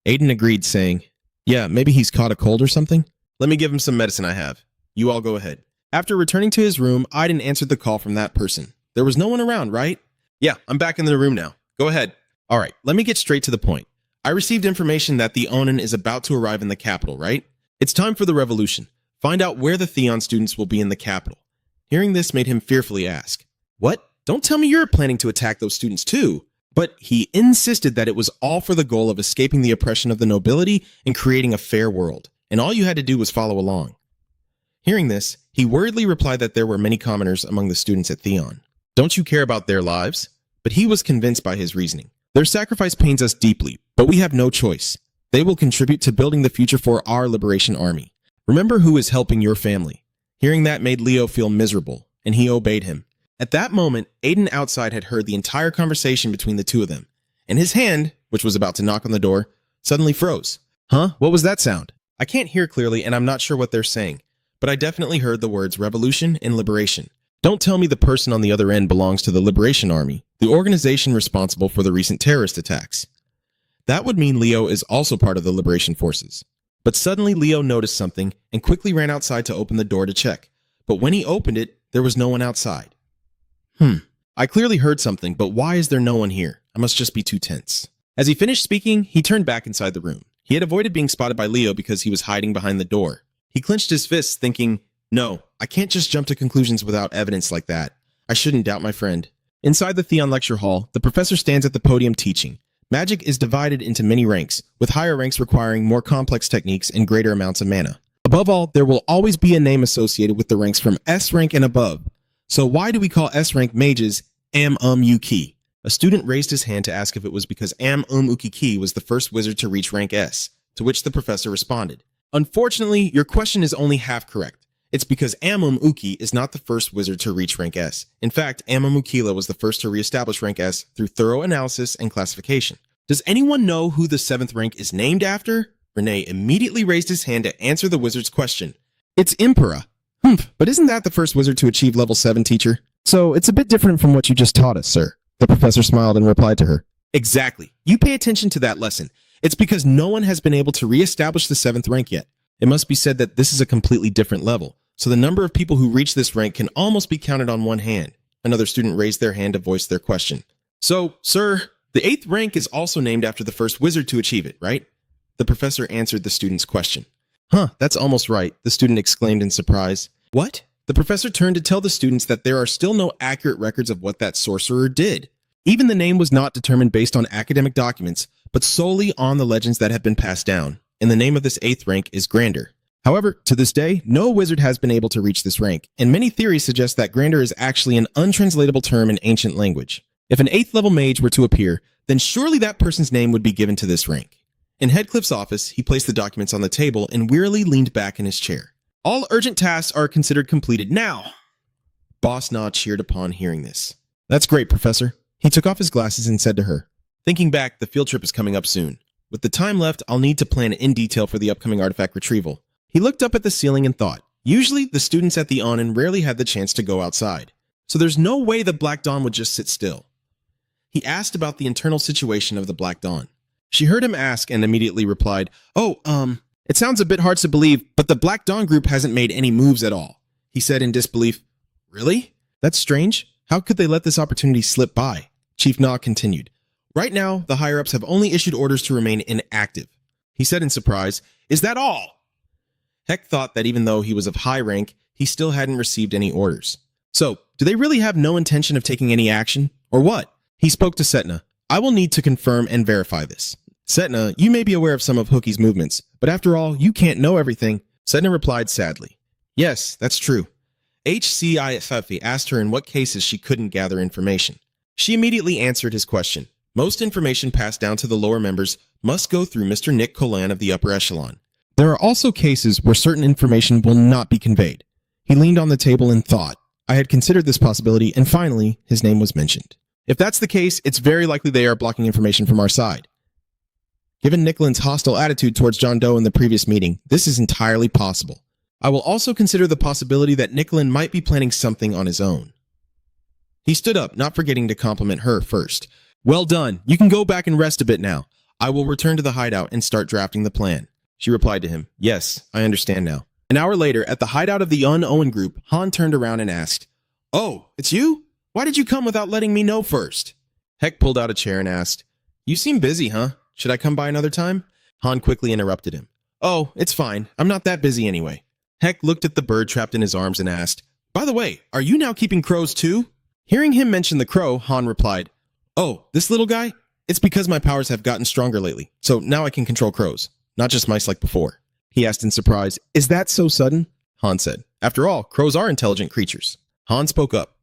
Speaker 1: Aiden agreed, saying, "Yeah, maybe he's caught a cold or something. Let me give him some medicine I have. You all go ahead." After returning to his room, Aiden answered the call from that person. There was no one around, right? "Yeah, I'm back in the room now. Go ahead." "All right, let me get straight to the point. I received information that the Onin is about to arrive in the capital, right? It's time for the revolution. Find out where the Theon students will be in the capital." Hearing this made him fearfully ask, "What? Don't tell me you're planning to attack those students too." But he insisted that it was all for the goal of escaping the oppression of the nobility and creating a fair world, and all you had to do was follow along. Hearing this, he worriedly replied that there were many commoners among the students at Theon. Don't you care about their lives? But he was convinced by his reasoning.
Speaker 2: Their sacrifice pains us deeply, but we have no choice. They will contribute to building the future for our liberation army. Remember who is helping your family." Hearing that made Leo feel miserable, and he obeyed him. At that moment, Aiden outside had heard the entire conversation between the two of them, and his hand, which was about to knock on the door, suddenly froze. Huh? What was that sound? I can't hear clearly, and I'm not sure what they're saying, but I definitely heard the words revolution and liberation. Don't tell me the person on the other end belongs to the Liberation Army, the organization responsible for the recent terrorist attacks. That would mean Leo is also part of the Liberation Forces. But suddenly Leo noticed something and quickly ran outside to open the door to check. But when he opened it, there was no one outside. I clearly heard something, but why is there no one here? I must just be too tense. As he finished speaking, he turned back inside the room. He had avoided being spotted by Leo because he was hiding behind the door. He clenched his fists, thinking, "No, I can't just jump to conclusions without evidence like that. I shouldn't doubt my friend." Inside the Theon lecture hall, the professor stands at the podium teaching. Magic is divided into many ranks, with higher ranks requiring more complex techniques and greater amounts of mana. Above all, there will always be a name associated with the ranks from S rank and above. So why do we call S rank mages Uki? A student raised his hand to ask if it was because Uki was the first wizard to reach rank S, to which the professor responded, "Unfortunately, your question is only half correct. It's because Uki is not the first wizard to reach rank S. In fact, Ukila was the first to reestablish rank S through thorough analysis and classification. Does anyone know who the 7th rank is named after?" Renee immediately raised his hand to answer the wizard's question. "It's Impera." But isn't that the first wizard to achieve level 7, teacher? So it's a bit different from what you just taught us, sir. The professor smiled and replied to her. Exactly. You pay attention to that lesson. It's because no one has been able to reestablish the 7th rank yet. It must be said that this is a completely different level, so the number of people who reach this rank can almost be counted on one hand. Another student raised their hand to voice their question. "So, sir, the 8th rank is also named after the first wizard to achieve it, right?" The professor answered the student's question. That's almost right, the student exclaimed in surprise. "What?" The professor turned to tell the students that there are still no accurate records of what that sorcerer did. Even the name was not determined based on academic documents, but solely on the legends that have been passed down, and the name of this 8th rank is Grander. However, to this day, no wizard has been able to reach this rank, and many theories suggest that Grander is actually an untranslatable term in ancient language. If an 8th level mage were to appear, then surely that person's name would be given to this rank. In Headcliffe's office, he placed the documents on the table and wearily leaned back in his chair. "All urgent tasks are considered completed now." Boss Na cheered upon hearing this. "That's great, Professor." He took off his glasses and said to her, "Thinking back, the field trip is coming up soon. With the time left, I'll need to plan in detail for the upcoming artifact retrieval." He looked up at the ceiling and thought, usually the students at the Onin rarely had the chance to go outside, so there's no way the Black Dawn would just sit still. He asked about the internal situation of the Black Dawn. She heard him ask and immediately replied, It sounds a bit hard to believe, but the Black Dawn group hasn't made any moves at all." He said in disbelief, "Really? That's strange. How could they let this opportunity slip by?" Chief Na continued, "Right now, the higher-ups have only issued orders to remain inactive." He said in surprise, "Is that all?" Heck thought that even though he was of high rank, he still hadn't received any orders. "So, do they really have no intention of taking any action? Or what?" He spoke to Setna. "I will need to confirm and verify this." "Setna, you may be aware of some of Hookie's movements, but after all, you can't know everything." Setna replied sadly, "Yes, that's true." HCIFF asked her in what cases she couldn't gather information. She immediately answered his question. Most information passed down to the lower members must go through Mr. Nick Colan of the upper echelon. There are also cases where certain information will not be conveyed. He leaned on the table and thought. I had considered this possibility, and finally, his name was mentioned. If that's the case, it's very likely they are blocking information from our side. Given Nicklin's hostile attitude towards John Doe in the previous meeting, this is entirely possible. I will also consider the possibility that Nicklin might be planning something on his own. He stood up, not forgetting to compliment her first. "Well done. You can go back and rest a bit now. I will return to the hideout and start drafting the plan." She replied to him, "Yes, I understand now." An hour later, at the hideout of the Un-Owen group, Han turned around and asked, "Oh, it's you? Why did you come without letting me know first?" Heck pulled out a chair and asked, "You seem busy, huh? Should I come by another time?" Han quickly interrupted him. "Oh, it's fine. I'm not that busy anyway." Heck looked at the bird trapped in his arms and asked, "By the way, are you now keeping crows too?" Hearing him mention the crow, Han replied, "Oh, this little guy? It's because my powers have gotten stronger lately, so now I can control crows, not just mice like before." He asked in surprise, "Is that so sudden?" Han said, "After all, crows are intelligent creatures." Han spoke up.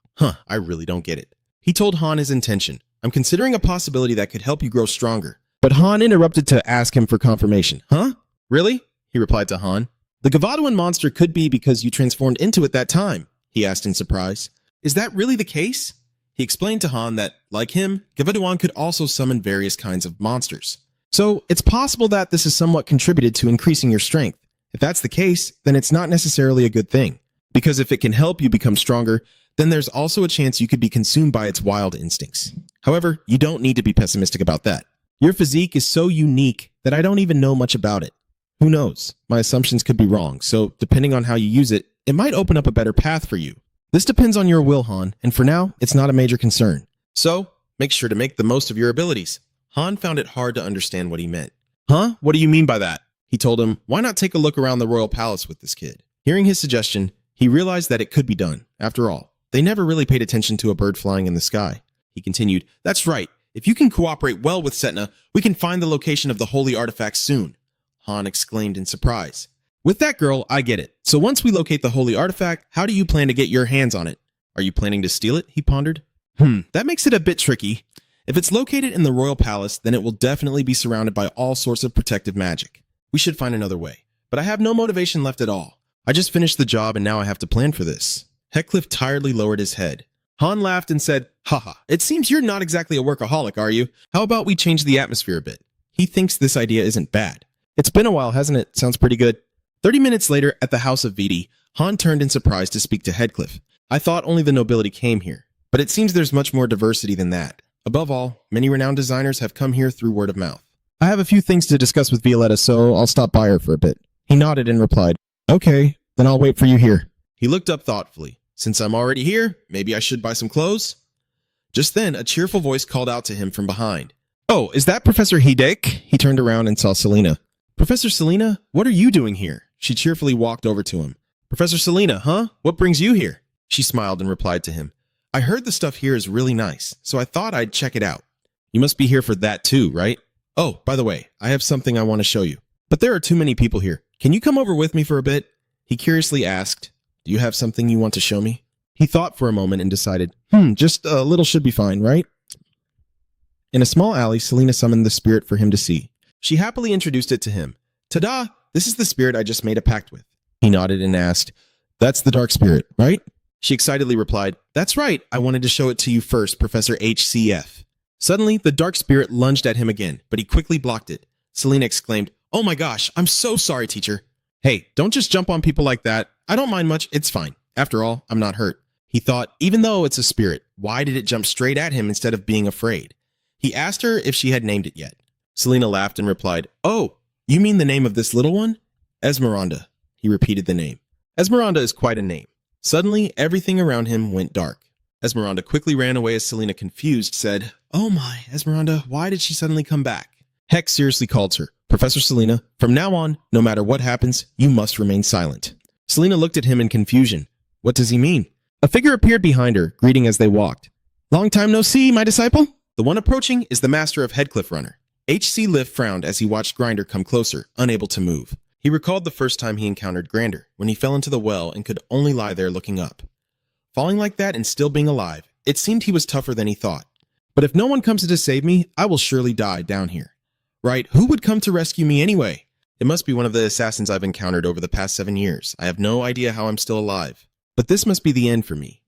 Speaker 2: I really don't get it." He told Han his intention.
Speaker 1: I'm considering a possibility that could help you grow stronger. But Han interrupted to ask him for confirmation. Huh? Really? He replied to Han. The Gavaduan monster could be because you transformed into it that time, he asked in surprise. Is that really the case? He explained to Han that, like him, Gavaduan could also summon various kinds of monsters. So, it's possible that this has somewhat contributed to increasing your strength. If that's the case, then it's not necessarily a good thing. Because if it can help you become stronger, then there's also a chance you could be consumed by its wild instincts. However, you don't need to be pessimistic about that. Your physique is so unique that I don't even know much about it. Who knows? My assumptions could be wrong, so depending on how you use it, it might open up a better path for you. This depends on your will, Han, and for now, it's not a major concern. So, make sure to make the most of your abilities. Han found it hard to understand what he meant. Huh? What do you mean by that? He told him, why not take a look around the royal palace with this kid? Hearing his suggestion, he realized that it could be done. After all, they never really paid attention to a bird flying in the sky. He continued, that's right. If you can cooperate well with Setna, we can find the location of the holy artifacts soon. Han exclaimed in surprise. With that girl, I get it. So once we locate the holy artifact, how do you plan to get your hands on it? Are you planning to steal it? He pondered. That makes it a bit tricky. If it's located in the royal palace, then it will definitely be surrounded by all sorts of protective magic. We should find another way. But I have no motivation left at all. I just finished the job and now I have to plan for this. Heathcliff tiredly lowered his head. Han laughed and said, haha, it seems you're not exactly a workaholic, are you? How about we change the atmosphere a bit? He thinks this idea isn't bad. It's been a while, hasn't it? Sounds pretty good. 30 minutes later, at the house of Viti, Han turned in surprise to speak to Heathcliff. I thought only the nobility came here, but it seems there's much more diversity than that. Above all, many renowned designers have come here through word of mouth. I have a few things to discuss with Violetta, so I'll stop by her for a bit. He nodded and replied, okay, then I'll wait for you here. He looked up thoughtfully. Since I'm already here, maybe I should buy some clothes? Just then, a cheerful voice called out to him from behind. Oh, is that Professor Hidek? He turned around and saw Selena. Professor Selena, what are you doing here? She cheerfully walked over to him. Professor Selena, huh? What brings you here? She smiled and replied to him. I heard the stuff here is really nice, so I thought I'd check it out. You must be here for that too, right? Oh, by the way, I have something I want to show you. But there are too many people here. Can you come over with me for a bit? He curiously asked, do you have something you want to show me? He thought for a moment and decided, just a little should be fine, right? In a small alley, Selena summoned the spirit for him to see. She happily introduced it to him. Ta-da! This is the spirit I just made a pact with. He nodded and asked, that's the dark spirit, right? She excitedly replied, that's right. I wanted to show it to you first, Professor HCF. Suddenly, the dark spirit lunged at him again, but he quickly blocked it. Selena exclaimed, oh my gosh, I'm so sorry, teacher. Hey, don't just jump on people like that. I don't mind much, it's fine. After all, I'm not hurt. He thought, even though it's a spirit, why did it jump straight at him instead of being afraid? He asked her if she had named it yet. Selena laughed and replied, oh, you mean the name of this little one? Esmeralda. He repeated the name. Esmeralda is quite a name. Suddenly, everything around him went dark. Esmeralda quickly ran away as Selena, confused, said, oh my, Esmeralda, why did she suddenly come back? Heck seriously called her, Professor Selena, from now on, no matter what happens, you must remain silent. Selena looked at him in confusion. What does he mean? A figure appeared behind her, greeting as they walked. Long time no see, my disciple? The one approaching is the master of Heathcliff Runner. H.C. Lift frowned as he watched Grinder come closer, unable to move. He recalled the first time he encountered Grander, when he fell into the well and could only lie there looking up. Falling like that and still being alive, it seemed he was tougher than he thought. But if no one comes to save me, I will surely die down here. Right, who would come to rescue me anyway? It must be one of the assassins I've encountered over the past 7 years. I have no idea how I'm still alive. But this must be the end for me.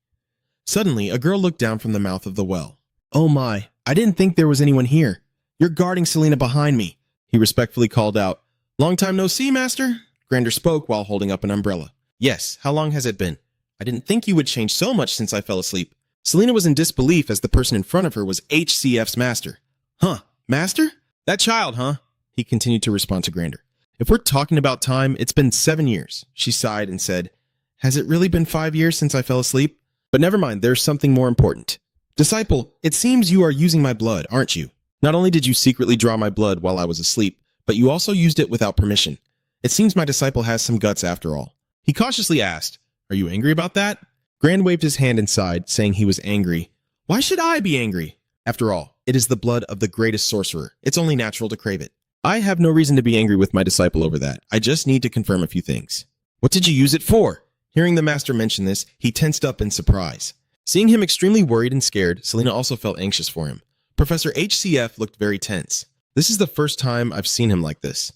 Speaker 1: Suddenly, a girl looked down from the mouth of the well. Oh my, I didn't think there was anyone here. You're guarding Selena behind me, he respectfully called out. Long time no see, master? Grander spoke while holding up an umbrella. Yes, how long has it been? I didn't think you would change so much since I fell asleep. Selena was in disbelief as the person in front of her was HCF's master. Huh, master? That child, huh? He continued to respond to Grander. If we're talking about time, it's been 7 years. She sighed and said, has it really been 5 years since I fell asleep? But never mind, there's something more important. Disciple, it seems you are using my blood, aren't you? Not only did you secretly draw my blood while I was asleep, but you also used it without permission. It seems my disciple has some guts after all. He cautiously asked, are you angry about that? Grand waved his hand and sighed, saying he was angry. Why should I be angry? After all, it is the blood of the greatest sorcerer. It's only natural to crave it. I have no reason to be angry with my disciple over that. I just need to confirm a few things. What did you use it for? Hearing the master mention this, he tensed up in surprise. Seeing him extremely worried and scared, Selena also felt anxious for him. Professor HCF looked very tense. This is the first time I've seen him like this.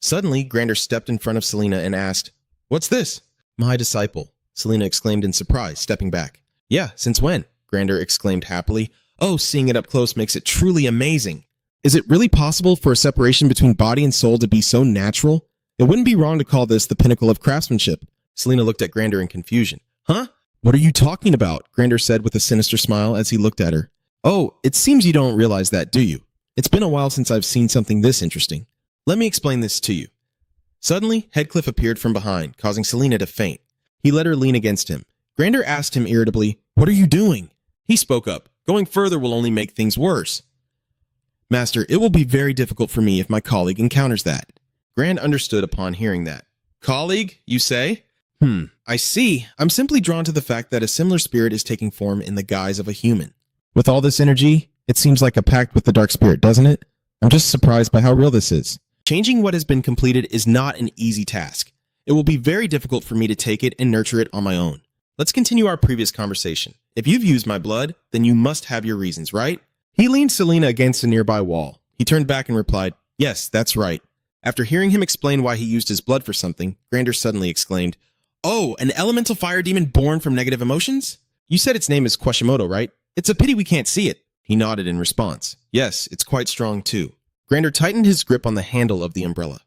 Speaker 1: Suddenly, Grander stepped in front of Selena and asked, "What's this?" "My disciple," Selena exclaimed in surprise, stepping back. "Yeah, since when?" Grander exclaimed happily. "Oh, seeing it up close makes it truly amazing." Is it really possible for a separation between body and soul to be so natural? It wouldn't be wrong to call this the pinnacle of craftsmanship. Selena looked at Grander in confusion. "Huh? What are you talking about?" Grander said with a sinister smile as he looked at her. "Oh, it seems you don't realize that, do you? It's been a while since I've seen something this interesting. Let me explain this to you." Suddenly, Headcliff appeared from behind, causing Selena to faint. He let her lean against him. Grander asked him irritably, "What are you doing?" He spoke up. "Going further will only make things worse." "Master, it will be very difficult for me if my colleague encounters that." Grand understood upon hearing that. "Colleague, you say?" I see. I'm simply drawn to the fact that a similar spirit is taking form in the guise of a human. With all this energy, it seems like a pact with the dark spirit, doesn't it? I'm just surprised by how real this is. Changing what has been completed is not an easy task. It will be very difficult for me to take it and nurture it on my own. Let's continue our previous conversation. If you've used my blood, then you must have your reasons, right? He leaned Selena against a nearby wall. He turned back and replied, "Yes, that's right." After hearing him explain why he used his blood for something, Grander suddenly exclaimed, "Oh, an elemental fire demon born from negative emotions? You said its name is Quashimoto, right? It's a pity we can't see it." He nodded in response. "Yes, it's quite strong too." Grander tightened his grip on the handle of the umbrella.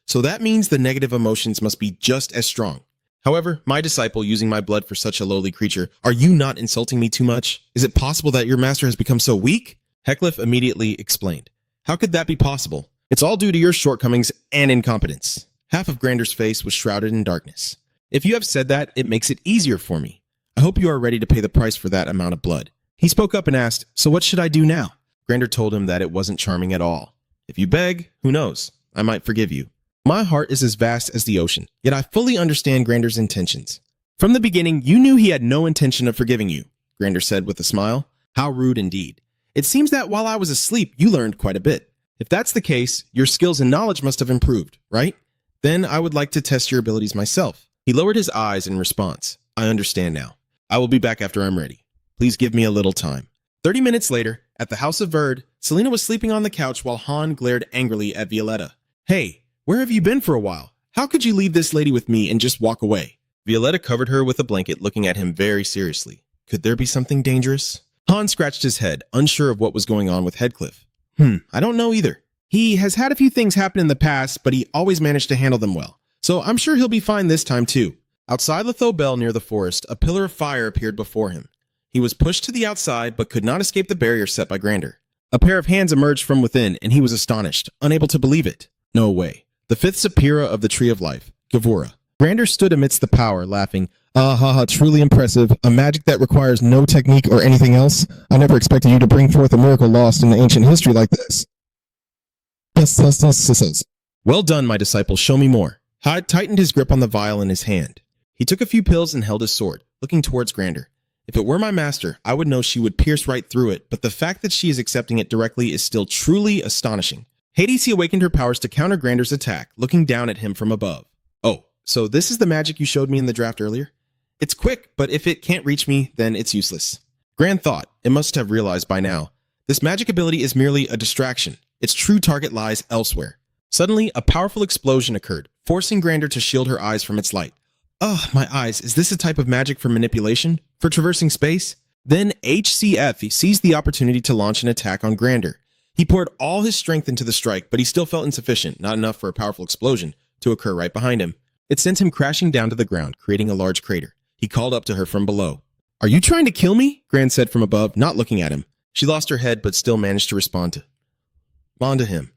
Speaker 1: "So that means the negative emotions must be just as strong. However, my disciple using my blood for such a lowly creature, are you not insulting me too much? Is it possible that your master has become so weak?" Heckliff immediately explained. "How could that be possible? It's all due to your shortcomings and incompetence." Half of Grander's face was shrouded in darkness. "If you have said that, it makes it easier for me. I hope you are ready to pay the price for that amount of blood." He spoke up and asked, "So what should I do now?" Grander told him that it wasn't charming at all. "If you beg, who knows? I might forgive you. My heart is as vast as the ocean, yet I fully understand Grander's intentions." "From the beginning, you knew he had no intention of forgiving you," Grander said with a smile. "How rude indeed. It seems that while I was asleep, you learned quite a bit. If that's the case, your skills and knowledge must have improved, right? Then I would like to test your abilities myself." He lowered his eyes in response. "I understand now. I will be back after I'm ready. Please give me a little time." 30 minutes later, at the House of Verd, Selena was sleeping on the couch while Han glared angrily at Violetta. "Hey, where have you been for a while? How could you leave this lady with me and just walk away?" Violetta covered her with a blanket, looking at him very seriously. Could there be something dangerous? Han scratched his head, unsure of what was going on with Headcliff. I don't know either. He has had a few things happen in the past, but he always managed to handle them well. So I'm sure he'll be fine this time too." Outside Letho Bell near the forest, a pillar of fire appeared before him. He was pushed to the outside, but could not escape the barrier set by Grander. A pair of hands emerged from within, and he was astonished, unable to believe it. No way. The fifth Sapira of the Tree of Life, Gavura. Grander stood amidst the power, laughing. "Ah ha ha, truly impressive. A magic that requires no technique or anything else. I never expected you to bring forth a miracle lost in the ancient history like this." Yes. "Well done, my disciple. Show me more." Hyde tightened his grip on the vial in his hand. He took a few pills and held his sword, looking towards Grander. "If it were my master, I would know she would pierce right through it, but the fact that she is accepting it directly is still truly astonishing." Hades awakened her powers to counter Grander's attack, looking down at him from above. "Oh, so this is the magic you showed me in the draft earlier? It's quick, but if it can't reach me, then it's useless." Grand thought, it must have realized by now. This magic ability is merely a distraction. Its true target lies elsewhere. Suddenly, a powerful explosion occurred, forcing Grander to shield her eyes from its light. "Ugh, my eyes, is this a type of magic for manipulation? For traversing space?" Then HCF seized the opportunity to launch an attack on Grander. He poured all his strength into the strike, but he still felt insufficient, not enough for a powerful explosion to occur right behind him. It sent him crashing down to the ground, creating a large crater. He called up to her from below. "Are you trying to kill me?" Grand said from above, not looking at him. She lost her head, but still managed to respond to him.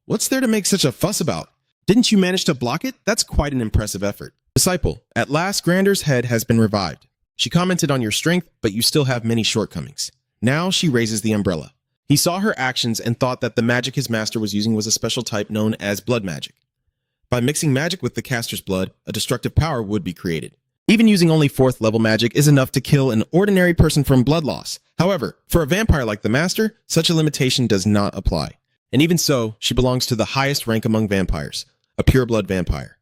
Speaker 1: "What's there to make such a fuss about? Didn't you manage to block it? That's quite an impressive effort." "Disciple, at last Grander's head has been revived. She commented on your strength, but you still have many shortcomings." Now she raises the umbrella. He saw her actions and thought that the magic his master was using was a special type known as blood magic. By mixing magic with the caster's blood, a destructive power would be created. Even using only 4th level magic is enough to kill an ordinary person from blood loss. However, for a vampire like the master, such a limitation does not apply. And even so, she belongs to the highest rank among vampires, a pureblood vampire.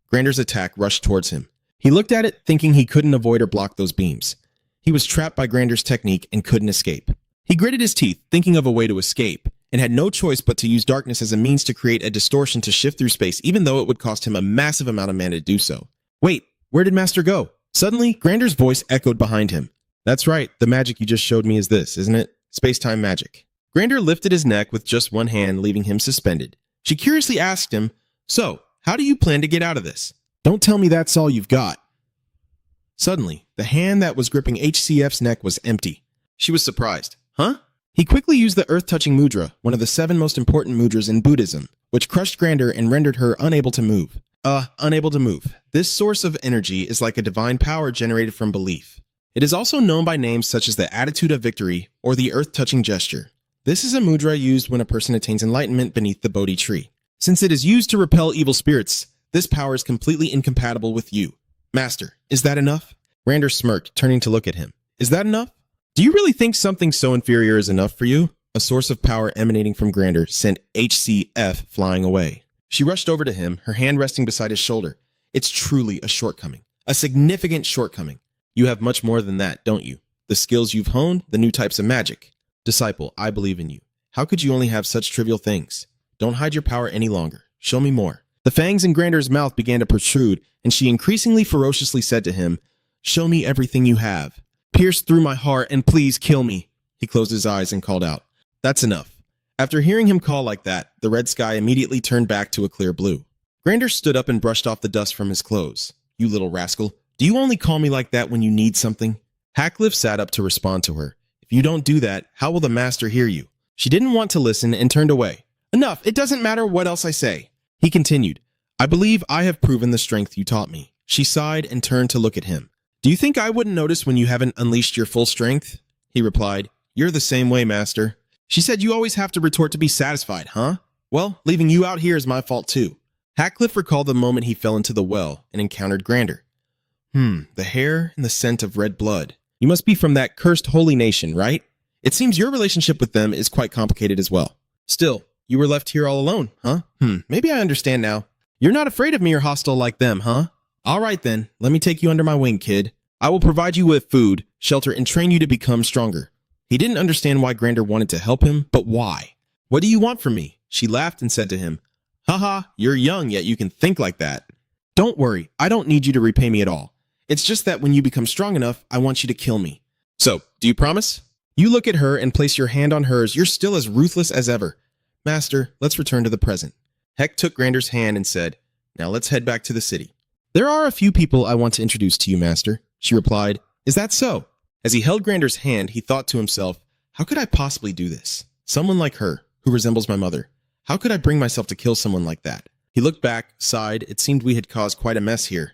Speaker 1: Grander's attack rushed towards him. He looked at it, thinking he couldn't avoid or block those beams. He was trapped by Grander's technique and couldn't escape. He gritted his teeth, thinking of a way to escape, and had no choice but to use darkness as a means to create a distortion to shift through space, even though it would cost him a massive amount of mana to do so. Wait, where did Master go? Suddenly, Grander's voice echoed behind him. That's right, the magic you just showed me is this, isn't it? Space-time magic. Grander lifted his neck with just one hand, leaving him suspended. She curiously asked him, So, how do you plan to get out of this?
Speaker 2: Don't tell me that's all you've got.
Speaker 1: Suddenly, the hand that was gripping HCF's neck was empty. She was surprised. Huh? He quickly used the earth-touching mudra, one of the 7 most important mudras in Buddhism, which crushed Grander and rendered her unable to move. Unable to move. This source of energy is like a divine power generated from belief. It is also known by names such as the Attitude of Victory or the Earth-Touching Gesture. This is a mudra used when a person attains enlightenment beneath the Bodhi tree. Since it is used to repel evil spirits, this power is completely incompatible with you. Master, is that enough? Grander smirked, turning to look at him. Is that enough? Do you really think something so inferior is enough for you? A source of power emanating from Grander sent HCF flying away. She rushed over to him, her hand resting beside his shoulder. It's truly a shortcoming. A significant shortcoming. You have much more than that, don't you? The skills you've honed, the new types of magic. Disciple, I believe in you. How could you only have such trivial things? Don't hide your power any longer. Show me more. The fangs in Grander's mouth began to protrude, and she increasingly ferociously said to him, Show me everything you have. Pierce through my heart and please kill me. He closed his eyes and called out. That's enough. After hearing him call like that, the red sky immediately turned back to a clear blue. Grander stood up and brushed off the dust from his clothes. You little rascal. Do you only call me like that when you need something? Hackcliff sat up to respond to her. If you don't do that, how will the master hear you? She didn't want to listen and turned away. Enough, it doesn't matter what else I say. He continued. I believe I have proven the strength you taught me. She sighed and turned to look at him. Do you think I wouldn't notice when you haven't unleashed your full strength? He replied. You're the same way, master. She said you always have to retort to be satisfied, huh? Well, leaving you out here is my fault too. Hackcliff recalled the moment he fell into the well and encountered Grander. The hair and the scent of red blood. You must be from that cursed holy nation, right? It seems your relationship with them is quite complicated as well. Still, you were left here all alone, huh? Maybe I understand now. You're not afraid of me or hostile like them, huh? All right then, let me take you under my wing, kid. I will provide you with food, shelter, and train you to become stronger. He didn't understand why Grander wanted to help him, but why? What do you want from me? She laughed and said to him, Haha, you're young, yet you can think like that. Don't worry, I don't need you to repay me at all. It's just that when you become strong enough, I want you to kill me. So, do you promise? You look at her and place your hand on hers, you're still as ruthless as ever. Master, let's return to the present. Heck took Grander's hand and said, Now let's head back to the city. There are a few people I want to introduce to you, Master. She replied, Is that so? As he held Grander's hand, he thought to himself, How could I possibly do this? Someone like her, who resembles my mother. How could I bring myself to kill someone like that? He looked back, sighed. It seemed we had caused quite a mess here.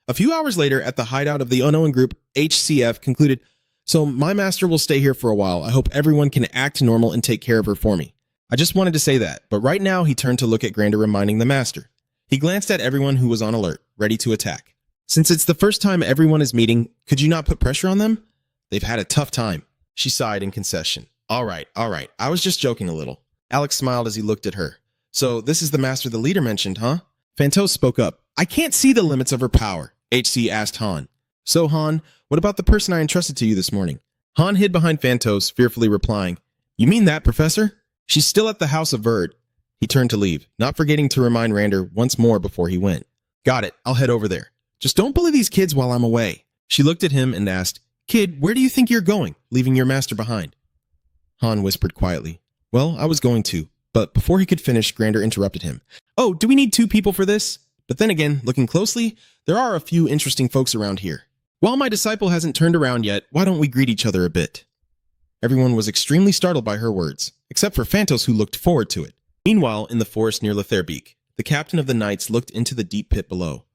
Speaker 1: A few hours later, at the hideout of the unknown group, HCF concluded, So my master will stay here for a while. I hope everyone can act normal and take care of her for me. I just wanted to say that, but right now he turned to look at Grander, reminding the master. He glanced at everyone who was on alert, ready to attack. Since it's the first time everyone is meeting, could you not put pressure on them? They've had a tough time. She sighed in concession. All right. I was just joking a little. Alex smiled as he looked at her. So this is the master the leader mentioned, huh? Phantos spoke up. I can't see the limits of her power, HC asked Han. So Han, what about the person I entrusted to you this morning? Han hid behind Phantos, fearfully replying, You mean that, Professor? She's still at the House of Verd. He turned to leave, not forgetting to remind Rander once more before he went. Got it, I'll head over there. Just don't bully these kids while I'm away. She looked at him and asked, Kid, where do you think you're going, leaving your master behind? Han whispered quietly, Well, I was going to. But before he could finish, Grander interrupted him. Oh, do we need 2 people for this? But then again, looking closely, there are a few interesting folks around here. While my disciple hasn't turned around yet, why don't we greet each other a bit? Everyone was extremely startled by her words, except for Phantos, who looked forward to it. Meanwhile, in the forest near Letherbeek, the captain of the knights looked into the deep pit below.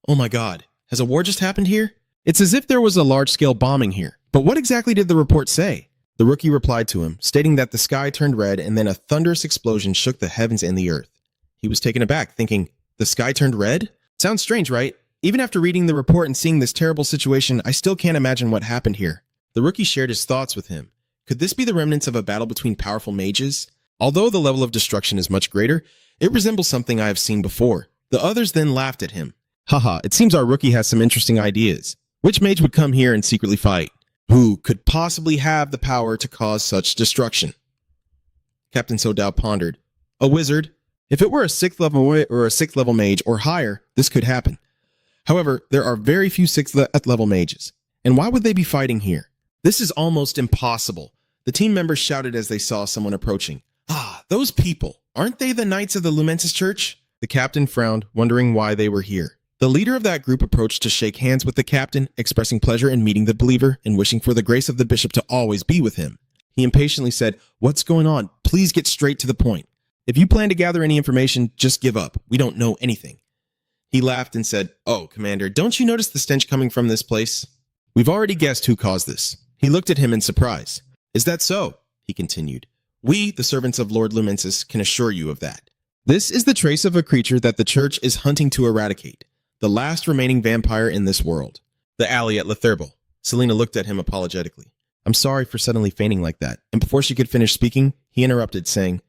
Speaker 1: Oh my god, has a war just happened here? It's as if there was a large-scale bombing here. But what exactly did the report say? The rookie replied to him, stating that the sky turned red and then a thunderous explosion shook the heavens and the earth. He was taken aback, thinking, the sky turned red? Sounds strange, right? Even after reading the report and seeing this terrible situation, I still can't imagine what happened here. The rookie shared his thoughts with him. Could this be the remnants of a battle between powerful mages? Although the level of destruction is much greater, it resembles something I have seen before. The others then laughed at him. Haha, it seems our rookie has some interesting ideas. Which mage would come here and secretly fight?
Speaker 2: Who could possibly have the power to cause such destruction? Captain Sodao pondered. A wizard. If it were a 6th level mage or higher, this could happen. However, there are very few 6th level mages. And why would they be fighting here? This is almost impossible. The team members shouted as they saw someone approaching. Ah, those people. Aren't they the Knights of the Lumensis Church? The captain frowned, wondering why they were here. The leader of that group approached to shake hands with the captain, expressing pleasure in meeting the believer and wishing for the grace of the bishop to always be with him. He impatiently said, "What's going on? Please get straight to the point. If you plan to gather any information, just give up. We don't know anything." He laughed and said, "Oh, Commander, don't you notice the stench coming from this place? We've already guessed who caused this." He looked at him in surprise. "Is that so?" he continued. "We, the servants of Lord Lumensis, can assure you of that. This is the trace of a creature that the church is hunting to eradicate, the last remaining vampire in this world. The alley at Letherbo." Selena looked at him apologetically. "I'm sorry for suddenly fainting like that." And before she could finish speaking, he interrupted, saying,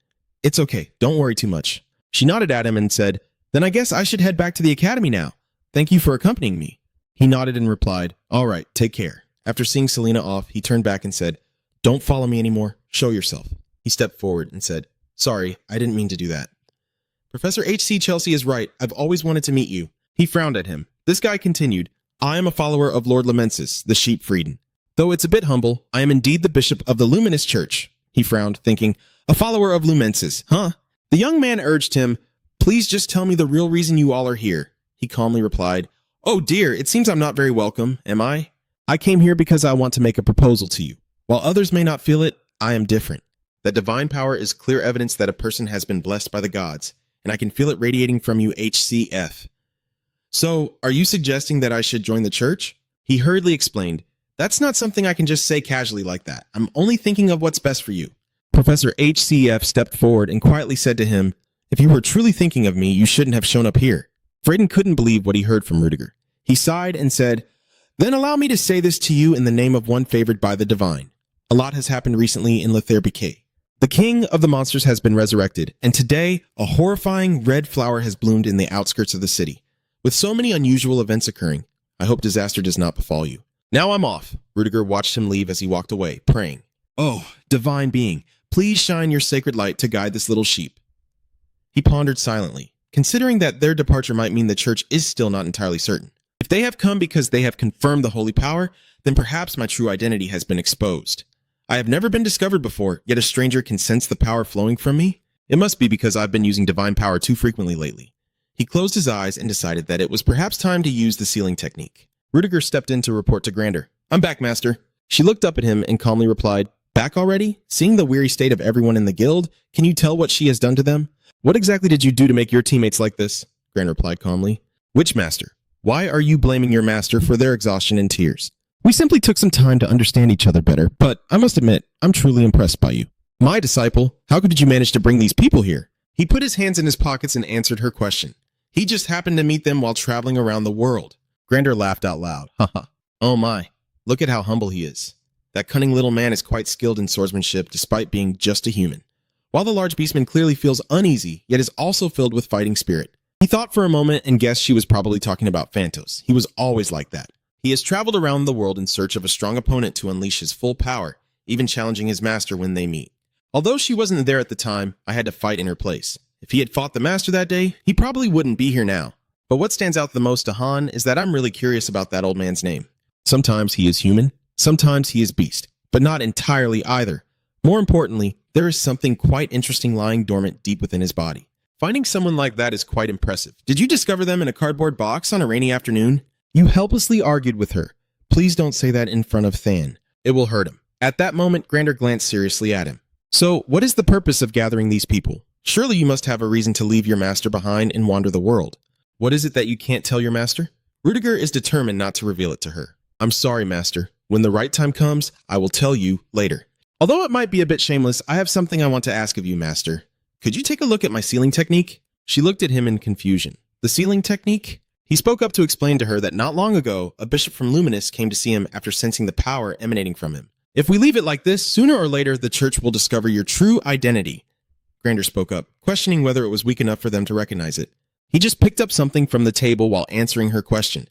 Speaker 2: "It's okay, don't worry too much." She nodded at him and said, "Then I guess I should head back to the academy now. Thank you for accompanying me." He nodded and replied, "All right, take care." After seeing Selena off, he turned back and said, "Don't follow me anymore. Show yourself." He stepped forward and said, "Sorry, I didn't mean to do that." "Professor H.C. Chelsea is right. I've always wanted to meet you." He frowned at him. This guy continued, "I am a follower of Lord Lumensis, the Sheep Freeden. Though it's a bit humble, I am indeed the bishop of the Luminous Church." He frowned, thinking, "A follower of Lumensis, huh?" The young man urged him, "Please just tell me the real reason you all are here." He calmly replied, "Oh dear, it seems I'm not very welcome, am I? I came here because I want to make a proposal to you. While others may not feel it, I am different. That divine power is clear evidence that a person has been blessed by the gods, and I can feel it radiating from you, HCF. So, are you suggesting that I should join the church?" He hurriedly explained, "That's not something I can just say casually like that. I'm only thinking of what's best for you." Professor HCF stepped forward and quietly said to him, "If you were truly thinking of me, you shouldn't have shown up here." Freiden couldn't believe what he heard from Rudiger. He sighed and said, "Then allow me to say this to you in the name of one favored by the divine. A lot has happened recently in Letherbo. The king of the monsters has been resurrected, and today a horrifying red flower has bloomed in the outskirts of the city. With so many unusual events occurring, I hope disaster does not befall you. Now I'm off." Rudiger watched him leave as he walked away, praying, "Oh, divine being, please shine your sacred light to guide this little sheep." He pondered silently, considering that their departure might mean the church is still not entirely certain. If they have come because they have confirmed the holy power, then perhaps my true identity has been exposed. I have never been discovered before, yet a stranger can sense the power flowing from me. It must be because I've been using divine power too frequently lately. He closed his eyes and decided that it was perhaps time to use the sealing technique. Rudiger stepped in to report to Grander. "I'm back, Master." She looked up at him and calmly replied, "Back already? Seeing the weary state of everyone in the guild, can you tell what she has done to them?" "What exactly did you do to make your teammates like this?" Grander replied calmly. "Which master? Why are you blaming your master for their exhaustion and tears?" "We simply took some time to understand each other better, but I must admit, I'm truly impressed by you." "My disciple, how could you manage to bring these people here?" He put his hands in his pockets and answered her question. "He just happened to meet them while traveling around the world." Grander laughed out loud. "Haha. Oh my, look at how humble he is. That cunning little man is quite skilled in swordsmanship despite being just a human. While the large beastman clearly feels uneasy, yet is also filled with fighting spirit." He thought for a moment and guessed she was probably talking about Phantos. He was always like that. He has traveled around the world in search of a strong opponent to unleash his full power, even challenging his master when they meet. Although she wasn't there at the time, I had to fight in her place. If he had fought the master that day, he probably wouldn't be here now. But what stands out the most to Han is that I'm really curious about that old man's name. Sometimes he is human, sometimes he is beast, but not entirely either. More importantly, there is something quite interesting lying dormant deep within his body. Finding someone like that is quite impressive. Did you discover them in a cardboard box on a rainy afternoon? You helplessly argued with her. Please don't say that in front of Than. It will hurt him. At that moment, Grander glanced seriously at him. So, what is the purpose of gathering these people? Surely you must have a reason to leave your master behind and wander the world. What is it that you can't tell your master? Rudiger is determined not to reveal it to her. I'm sorry, master. When the right time comes, I will tell you later. Although it might be a bit shameless, I have something I want to ask of you, master. Could you take a look at my sealing technique? She looked at him in confusion. The sealing technique? He spoke up to explain to her that not long ago, a bishop from Luminous came to see him after sensing the power emanating from him. If we leave it like this, sooner or later, the church will discover your true identity. Grander spoke up, questioning whether it was weak enough for them to recognize it. He just picked up something from the table while answering her question.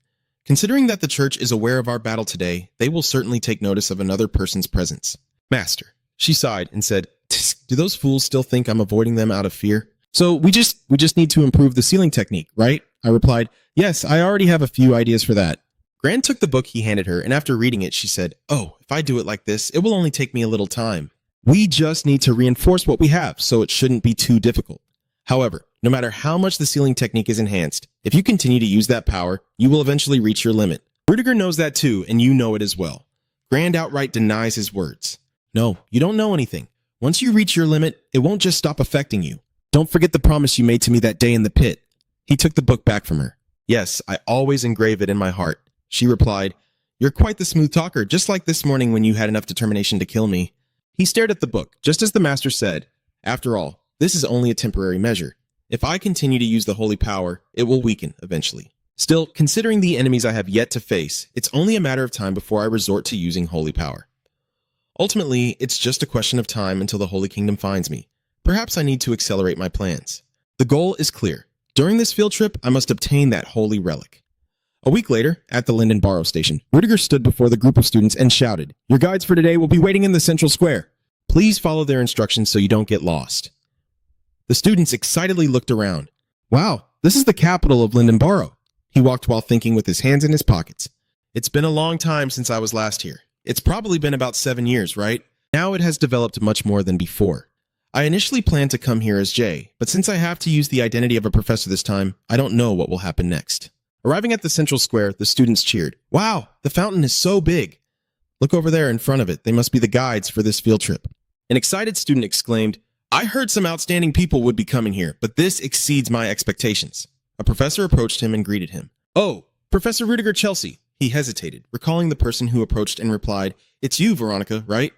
Speaker 1: Considering that the church is aware of our battle today, they will certainly take notice of another person's presence. Master. She sighed and said, "Tsk, do those fools still think I'm avoiding them out of fear?" So we just need to improve the sealing technique, right? I replied, "Yes, I already have a few ideas for that." Gran took the book he handed her, and after reading it, she said, "Oh, if I do it like this, it will only take me a little time. We just need to reinforce what we have, so it shouldn't be too difficult. However, no matter how much the sealing technique is enhanced, if you continue to use that power, you will eventually reach your limit. Rudiger knows that too, and you know it as well." Grand outright denies his words. "No, you don't know anything. Once you reach your limit, it won't just stop affecting you. Don't forget the promise you made to me that day in the pit." He took the book back from her. "Yes, I always engrave it in my heart." She replied, "You're quite the smooth talker, just like this morning when you had enough determination to kill me." He stared at the book, just as the master said, "After all, this is only a temporary measure. If I continue to use the holy power, it will weaken eventually. Still, considering the enemies I have yet to face, it's only a matter of time before I resort to using holy power. Ultimately, it's just a question of time until the Holy Kingdom finds me. Perhaps I need to accelerate my plans. The goal is clear. During this field trip, I must obtain that holy relic." A week later, at the Linden Barrow station, Rudiger stood before the group of students and shouted, "Your guides for today will be waiting in the central square. Please follow their instructions so you don't get lost." The students excitedly looked around. "Wow, this is the capital of Linden Barrow." He walked while thinking with his hands in his pockets. "It's been a long time since I was last here. It's probably been about 7 years, right? Now it has developed much more than before. I initially planned to come here as Jay, but since I have to use the identity of a professor this time, I don't know what will happen next." Arriving at the central square, the students cheered. "Wow, the fountain is so big. Look over there in front of it. They must be the guides for this field trip." An excited student exclaimed, "I heard some outstanding people would be coming here, but this exceeds my expectations." A professor approached him and greeted him. "Oh, Professor Rudiger Chelsea." He hesitated, recalling the person who approached and replied, "It's you, Veronica, right?"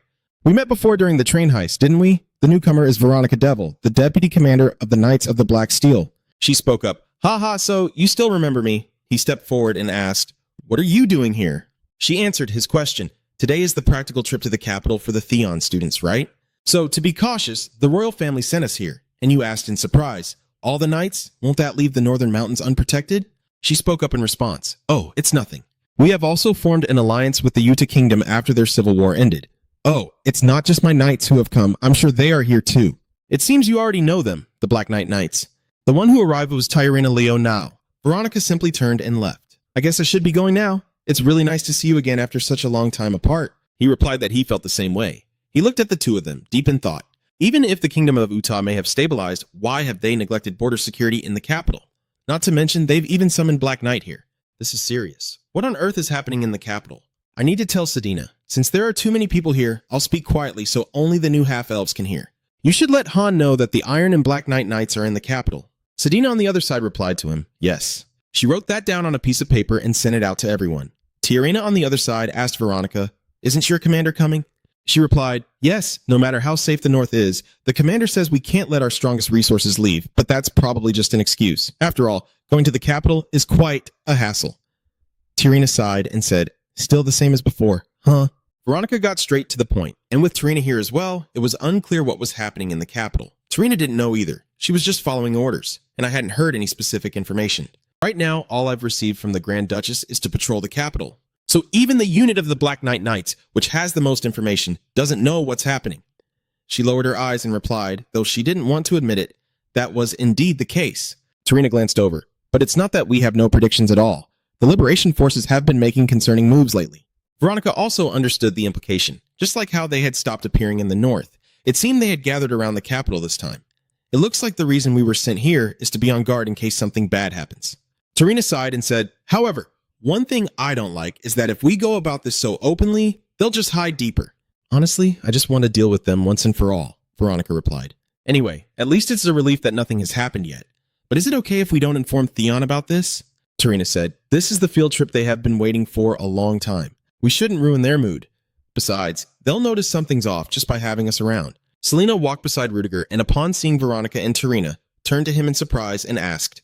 Speaker 1: "We met before during the train heist, didn't we? The newcomer is Veronica Devil, the deputy commander of the Knights of the Black Steel." She spoke up. "Ha, so you still remember me?" He stepped forward and asked, "What are you doing here?" She answered his question. "Today is the practical trip to the capital for the Theon students, right? So, to be cautious, the royal family sent us here." And you asked in surprise, "All the knights? Won't that leave the northern mountains unprotected?" She spoke up in response, "Oh, it's nothing. We have also formed an alliance with the Utah Kingdom after their civil war ended." "Oh, it's not just my knights who have come. I'm sure they are here too." "It seems you already know them, the Black Knight Knights." The one who arrived was Tyrina Leo now. Veronica simply turned and left. "I guess I should be going now. It's really nice to see you again after such a long time apart." He replied that he felt the same way. He looked at the two of them, deep in thought. Even if the kingdom of Utah may have stabilized, why have they neglected border security in the capital? Not to mention, they've even summoned Black Knight here. This is serious. What on earth is happening in the capital? I need to tell Sedina. Since there are too many people here, I'll speak quietly so only the new half-elves can hear. You should let Han know that the Iron and Black Knight Knights are in the capital. Sedina on the other side replied to him, "Yes." She wrote that down on a piece of paper and sent it out to everyone. Tiarina on the other side asked Veronica, "Isn't your commander coming?" She replied, "Yes, no matter how safe the North is, the commander says we can't let our strongest resources leave, but that's probably just an excuse. After all, going to the capital is quite a hassle." Tiarina sighed and said, "Still the same as before, huh?" Veronica got straight to the point, and with Tarina here as well, it was unclear what was happening in the capital. Tarina didn't know either. She was just following orders, and I hadn't heard any specific information. Right now, all I've received from the Grand Duchess is to patrol the capital. So even the unit of the Black Knight Knights, which has the most information, doesn't know what's happening. She lowered her eyes and replied, though she didn't want to admit it, that was indeed the case. Tarina glanced over. "But it's not that we have no predictions at all. The Liberation Forces have been making concerning moves lately." Veronica also understood the implication. Just like how they had stopped appearing in the north, it seemed they had gathered around the capital this time. "It looks like the reason we were sent here is to be on guard in case something bad happens." Tarina sighed and said, "However, one thing I don't like is that if we go about this so openly, they'll just hide deeper." "Honestly, I just want to deal with them once and for all," Veronica replied. "Anyway, at least it's a relief that nothing has happened yet. But is it okay if we don't inform Theon about this?" Tarina said, "This is the field trip they have been waiting for a long time. We shouldn't ruin their mood. Besides, they'll notice something's off just by having us around." Selena walked beside Rudiger and upon seeing Veronica and Tarina, turned to him in surprise and asked,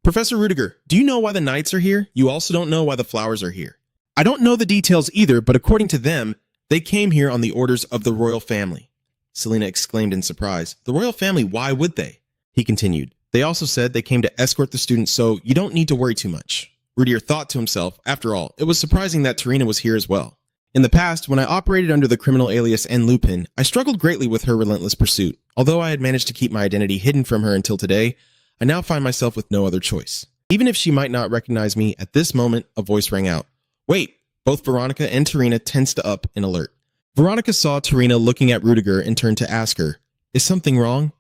Speaker 1: Professor Rudiger, do you know why the knights are here? You also don't know why the flowers are here." "I don't know the details either, but according to them, they came here on the orders of the royal family." Selena exclaimed in surprise. "The royal family, why would they?" He continued, "They also said they came to escort the students, so you don't need to worry too much." Rudiger thought to himself. After all, it was surprising that Tarina was here as well. In the past, when I operated under the criminal alias N. Lupin, I struggled greatly with her relentless pursuit. Although I had managed to keep my identity hidden from her until today, I now find myself with no other choice. Even if she might not recognize me, at this moment, a voice rang out. Wait! Both Veronica and Tarina tensed up in alert. Veronica saw Tarina looking at Rudiger and turned to ask her, "Is something wrong?"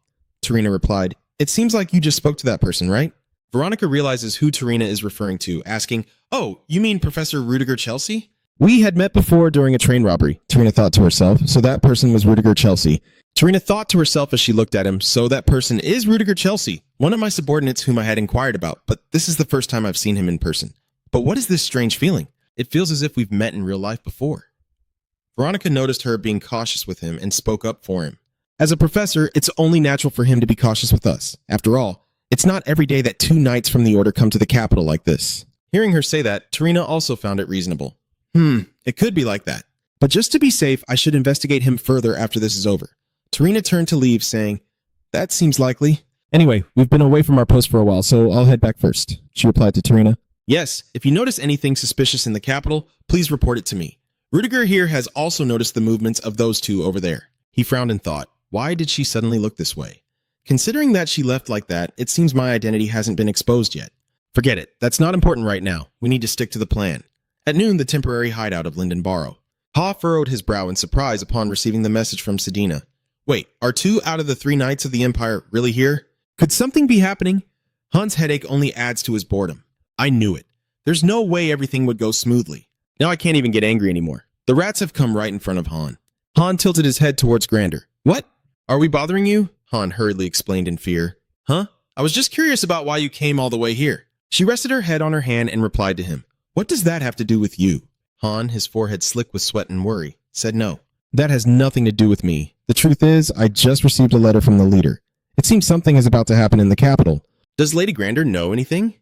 Speaker 1: Tarina replied, "It seems like you just spoke to that person, right?" Veronica realizes who Tarina is referring to, asking, "Oh, you mean Professor Rudiger Chelsea?"
Speaker 2: We had met before during a train robbery, Tarina thought to herself, so that person was Rudiger Chelsea.
Speaker 1: Tarina thought to herself as she looked at him, so that person is Rudiger Chelsea, one of my subordinates whom I had inquired about, but this is the first time I've seen him in person. But what is this strange feeling? It feels as if we've met in real life before. Veronica noticed her being cautious with him and spoke up for him. As a professor, it's only natural for him to be cautious with us. After all, it's not every day that 2 knights from the Order come to the capital like this. Hearing her say that, Tarina also found it reasonable. It could be like that. But just to be safe, I should investigate him further after this is over. Tarina turned to leave, saying, "That seems likely."
Speaker 2: Anyway, we've been away from our post for a while, so I'll head back first, she replied to Tarina.
Speaker 1: Yes, if you notice anything suspicious in the capital, please report it to me. Rudiger here has also noticed the movements of those two over there. He frowned and thought, why did she suddenly look this way? Considering that she left like that, it seems my identity hasn't been exposed yet. Forget it, that's not important right now. We need to stick to the plan. At noon, the temporary hideout of Linden Barrow. Ha furrowed his brow in surprise upon receiving the message from Sedina. Wait, are 2 out of the 3 knights of the Empire really here? Could something be happening? Han's headache only adds to his boredom. I knew it. There's no way everything would go smoothly. Now I can't even get angry anymore. The rats have come right in front of Han. Han tilted his head towards Grander. What? Are we bothering you? Han hurriedly explained in fear. Huh? I was just curious about why you came all the way here. She rested her head on her hand and replied to him. What does that have to do with you? Han, his forehead slick with sweat and worry, said no.
Speaker 2: That has nothing to do with me. The truth is, I just received a letter from the leader. It seems something is about to happen in the capital.
Speaker 1: Does Lady Grander know anything?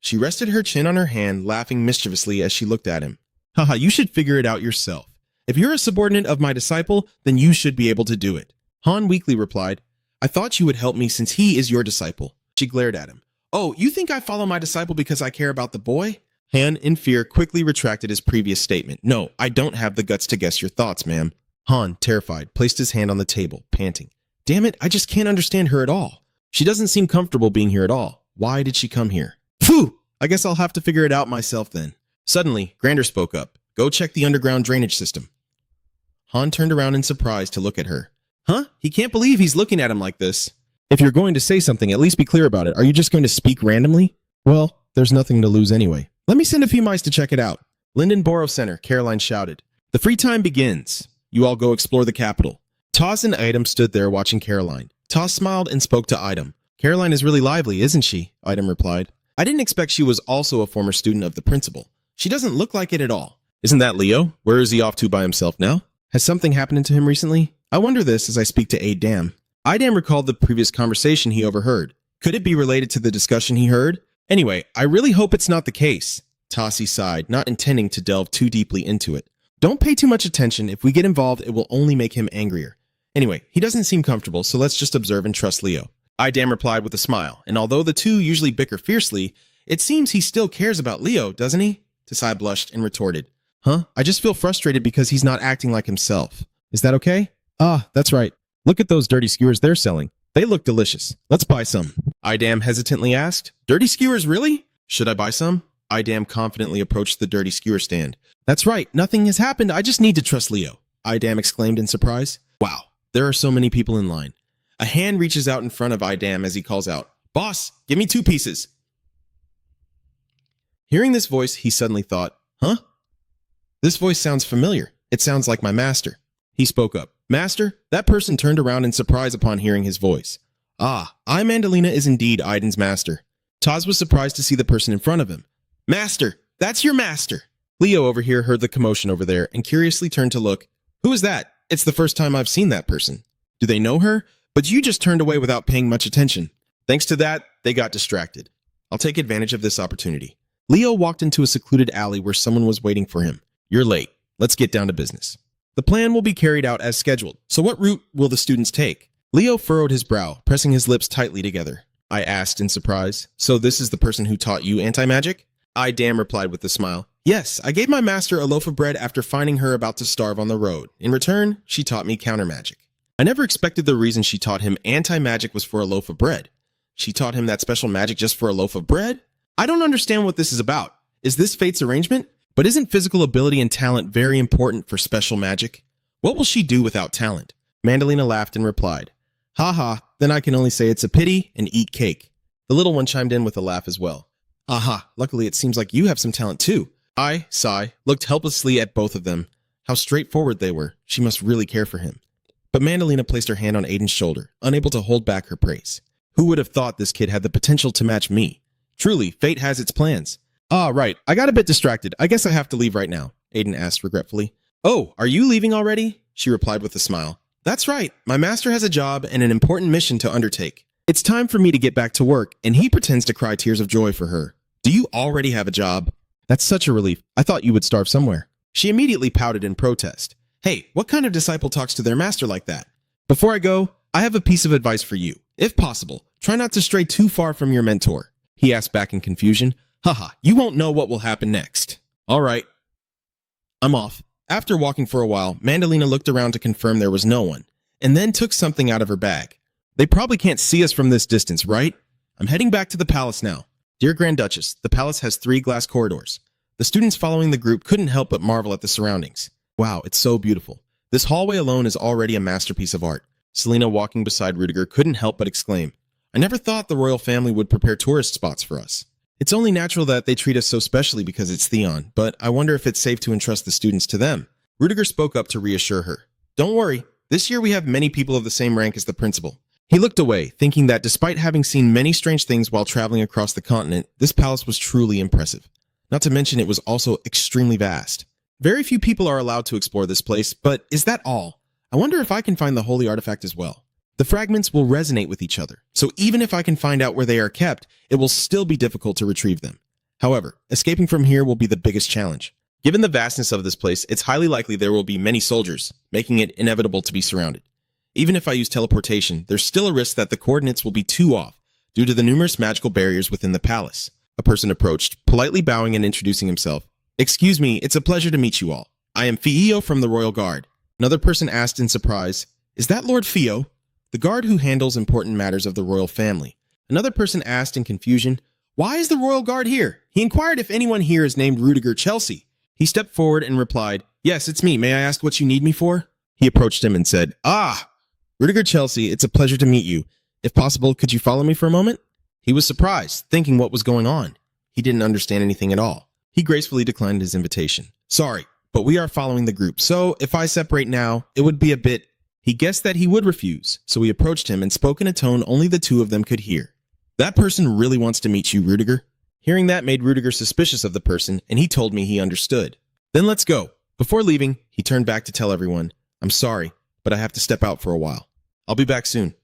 Speaker 1: She rested her chin on her hand, laughing mischievously as she looked at him. Haha, you should figure it out yourself. If you're a subordinate of my disciple, then you should be able to do it. Han weakly replied, I thought you would help me since he is your disciple. She glared at him. Oh, you think I follow my disciple because I care about the boy? Han, in fear, quickly retracted his previous statement. No, I don't have the guts to guess your thoughts, ma'am. Han, terrified, placed his hand on the table, panting. Damn it, I just can't understand her at all. She doesn't seem comfortable being here at all. Why did she come here? Phew! I guess I'll have to figure it out myself then. Suddenly, Grander spoke up. Go check the underground drainage system. Han turned around in surprise to look at her. Huh? He can't believe he's looking at him like this. If you're going to say something, at least be clear about it. Are you just going to speak randomly? Well, there's nothing to lose anyway. Let me send a few mice to check it out. Linden Borough Center, Caroline shouted. The free time begins. You all go explore the capital. Toss and Idem stood there watching Caroline. Toss smiled and spoke to Idem. Caroline is really lively, isn't she? Idem replied. I didn't expect she was also a former student of the principal. She doesn't look like it at all. Isn't that Leo? Where is he off to by himself now? Has something happened to him recently? I wonder this as I speak to Idam. Idam recalled the previous conversation he overheard. Could it be related to the discussion he heard? Anyway, I really hope it's not the case. Tossie sighed, not intending to delve too deeply into it. Don't pay too much attention. If we get involved, it will only make him angrier. Anyway, he doesn't seem comfortable, so let's just observe and trust Leo. Idam replied with a smile, and although the two usually bicker fiercely, it seems he still cares about Leo, doesn't he? Tasai blushed and retorted. Huh? I just feel frustrated because he's not acting like himself. Is that okay? Ah, that's right. Look at those dirty skewers they're selling. They look delicious. Let's buy some. Idam hesitantly asked. Dirty skewers, really? Should I buy some? Idam confidently approached the dirty skewer stand. That's right. Nothing has happened. I just need to trust Leo. Idam exclaimed in surprise. Wow. There are so many people in line. A hand reaches out in front of Idam as he calls out, Boss, give me 2 pieces. Hearing this voice, he suddenly thought, Huh? This voice sounds familiar. It sounds like my master. He spoke up. Master? That person turned around in surprise upon hearing his voice. Ah, I, Mandalina, is indeed Aiden's master. Taz was surprised to see the person in front of him. Master! That's your master! Leo over here heard the commotion over there and curiously turned to look. Who is that? It's the first time I've seen that person. Do they know her? But you just turned away without paying much attention. Thanks to that, they got distracted. I'll take advantage of this opportunity. Leo walked into a secluded alley where someone was waiting for him. You're late. Let's get down to business. The plan will be carried out as scheduled. So what route will the students take? Leo furrowed his brow, pressing his lips tightly together. I asked in surprise. So this is the person who taught you anti-magic? I damn replied with a smile. Yes, I gave my master a loaf of bread after finding her about to starve on the road. In return, she taught me counter magic. I never expected the reason she taught him anti-magic was for a loaf of bread. She taught him that special magic just for a loaf of bread? I don't understand what this is about. Is this fate's arrangement? But isn't physical ability and talent very important for special magic? What will she do without talent? Mandalina laughed and replied, "Ha ha, then I can only say it's a pity and eat cake." The little one chimed in with a laugh as well. Aha, luckily it seems like you have some talent too. I, Sai, looked helplessly at both of them. How straightforward they were. She must really care for him. But Mandalina placed her hand on Aiden's shoulder, unable to hold back her praise. Who would have thought this kid had the potential to match me? Truly, fate has its plans. Ah, right, I got a bit distracted. I guess I have to leave right now, Aiden asked regretfully. Oh, are you leaving already? She replied with a smile. That's right, my master has a job and an important mission to undertake. It's time for me to get back to work, and he pretends to cry tears of joy for her. Do you already have a job? That's such a relief. I thought you would starve somewhere. She immediately pouted in protest. Hey, what kind of disciple talks to their master like that? Before I go, I have a piece of advice for you. If possible, try not to stray too far from your mentor. He asked back in confusion. Haha, you won't know what will happen next. All right. I'm off. After walking for a while, Mandalina looked around to confirm there was no one, and then took something out of her bag. They probably can't see us from this distance, right? I'm heading back to the palace now. Dear Grand Duchess, the palace has 3 glass corridors. The students following the group couldn't help but marvel at the surroundings. Wow, it's so beautiful. This hallway alone is already a masterpiece of art. Selena, walking beside Rudiger, couldn't help but exclaim, I never thought the royal family would prepare tourist spots for us. It's only natural that they treat us so specially because it's Theon, but I wonder if it's safe to entrust the students to them. Rudiger spoke up to reassure her. Don't worry, this year we have many people of the same rank as the principal. He looked away, thinking that despite having seen many strange things while traveling across the continent, this palace was truly impressive. Not to mention it was also extremely vast. Very few people are allowed to explore this place, but is that all? I wonder if I can find the holy artifact as well. The fragments will resonate with each other, so even if I can find out where they are kept, it will still be difficult to retrieve them. However, escaping from here will be the biggest challenge. Given the vastness of this place, it's highly likely there will be many soldiers, making it inevitable to be surrounded. Even if I use teleportation, there's still a risk that the coordinates will be too off due to the numerous magical barriers within the palace. A person approached, politely bowing and introducing himself. Excuse me, it's a pleasure to meet you all. I am Fio from the Royal Guard. Another person asked in surprise, Is that Lord Fio? The guard who handles important matters of the royal family. Another person asked in confusion, Why is the Royal Guard here? He inquired if anyone here is named Rudiger Chelsea. He stepped forward and replied, Yes, it's me. May I ask what you need me for? He approached him and said, Rudiger Chelsea, it's a pleasure to meet you. If possible, could you follow me for a moment? He was surprised, thinking what was going on. He didn't understand anything at all. He gracefully declined his invitation. Sorry, but we are following the group, so if I separate now, it would be a bit... He guessed that he would refuse, so he approached him and spoke in a tone only the two of them could hear. That person really wants to meet you, Rudiger. Hearing that made Rudiger suspicious of the person, and he told me he understood. Then let's go. Before leaving, he turned back to tell everyone, I'm sorry, but I have to step out for a while. I'll be back soon.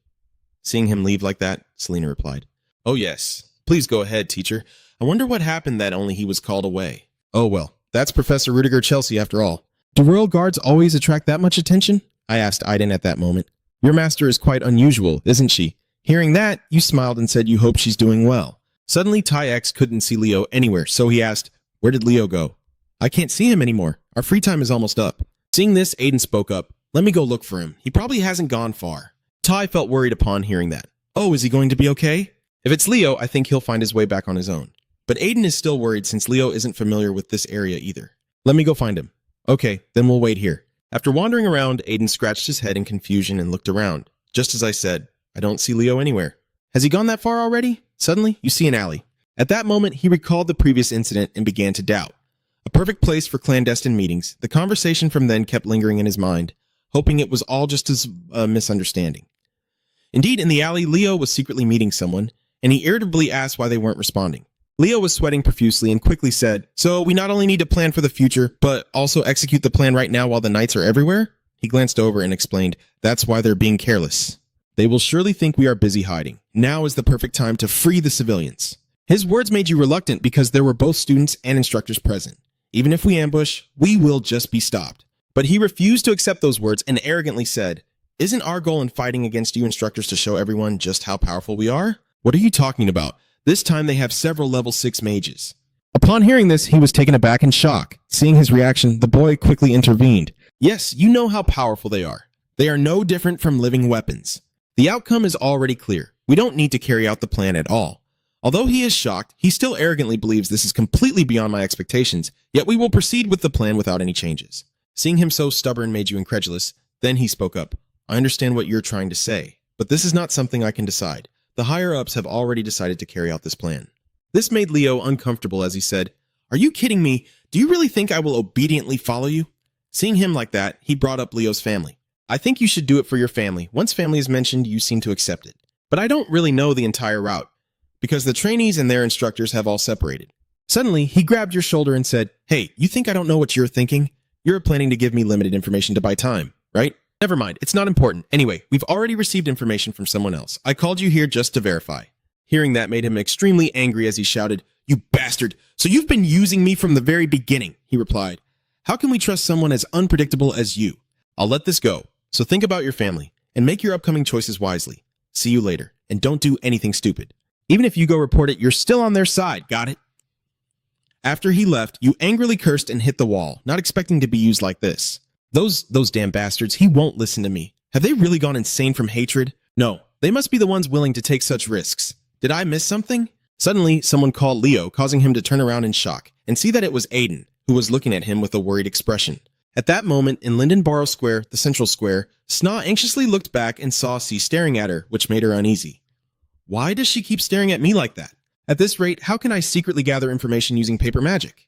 Speaker 1: Seeing him leave like that, Selena replied. Oh yes, please go ahead, teacher. I wonder what happened that only he was called away. Oh well, that's Professor Rudiger Chelsea after all. Do royal guards always attract that much attention? I asked Aiden at that moment. Your master is quite unusual, isn't she? Hearing that, you smiled and said you hope she's doing well. Suddenly, Tai X couldn't see Leo anywhere, so he asked, Where did Leo go? I can't see him anymore. Our free time is almost up. Seeing this, Aiden spoke up. Let me go look for him. He probably hasn't gone far. Tai felt worried upon hearing that. Oh, is he going to be okay? If it's Leo, I think he'll find his way back on his own. But Aiden is still worried since Leo isn't familiar with this area either. Let me go find him. Okay, then we'll wait here. After wandering around, Aiden scratched his head in confusion and looked around. Just as I said, I don't see Leo anywhere. Has he gone that far already? Suddenly, you see an alley. At that moment, he recalled the previous incident and began to doubt. A perfect place for clandestine meetings, the conversation from then kept lingering in his mind, hoping it was all just a misunderstanding. Indeed, in the alley, Leo was secretly meeting someone, and he irritably asked why they weren't responding. Leo was sweating profusely and quickly said, So we not only need to plan for the future, but also execute the plan right now while the knights are everywhere? He glanced over and explained, That's why they're being careless. They will surely think we are busy hiding. Now is the perfect time to free the civilians. His words made you reluctant because there were both students and instructors present. Even if we ambush, we will just be stopped. But he refused to accept those words and arrogantly said, Isn't our goal in fighting against you instructors to show everyone just how powerful we are? What are you talking about? This time they have several level 6 mages.
Speaker 2: Upon hearing this, he was taken aback in shock. Seeing his reaction, the boy quickly intervened.
Speaker 1: Yes, you know how powerful they are. They are no different from living weapons. The outcome is already clear. We don't need to carry out the plan at all. Although he is shocked, he still arrogantly believes this is completely beyond my expectations, yet we will proceed with the plan without any changes. Seeing him so stubborn made you incredulous. Then he spoke up. I understand what you're trying to say, but this is not something I can decide. The higher-ups have already decided to carry out this plan. This made Leo uncomfortable as he said, Are you kidding me? Do you really think I will obediently follow you? Seeing him like that, he brought up Leo's family. I think you should do it for your family. Once family is mentioned, you seem to accept it. But I don't really know the entire route, because the trainees and their instructors have all separated. Suddenly, he grabbed your shoulder and said, Hey, you think I don't know what you're thinking? You're planning to give me limited information to buy time, right? Never mind, it's not important. Anyway, we've already received information from someone else. I called you here just to verify. Hearing that made him extremely angry as he shouted, You bastard! So you've been using me from the very beginning, he replied. How can we trust someone as unpredictable as you? I'll let this go. So think about your family and make your upcoming choices wisely. See you later, and don't do anything stupid. Even if you go report it, you're still on their side, got it? After he left, you angrily cursed and hit the wall, not expecting to be used like this. Those damn bastards, he won't listen to me. Have they really gone insane from hatred? No, they must be the ones willing to take such risks. Did I miss something? Suddenly, someone called Leo, causing him to turn around in shock and see that it was Aiden, who was looking at him with a worried expression. At that moment, in Linden Barrow Square, the central square, Sna anxiously looked back and saw C staring at her, which made her uneasy. Why does she keep staring at me like that? At this rate, how can I secretly gather information using paper magic?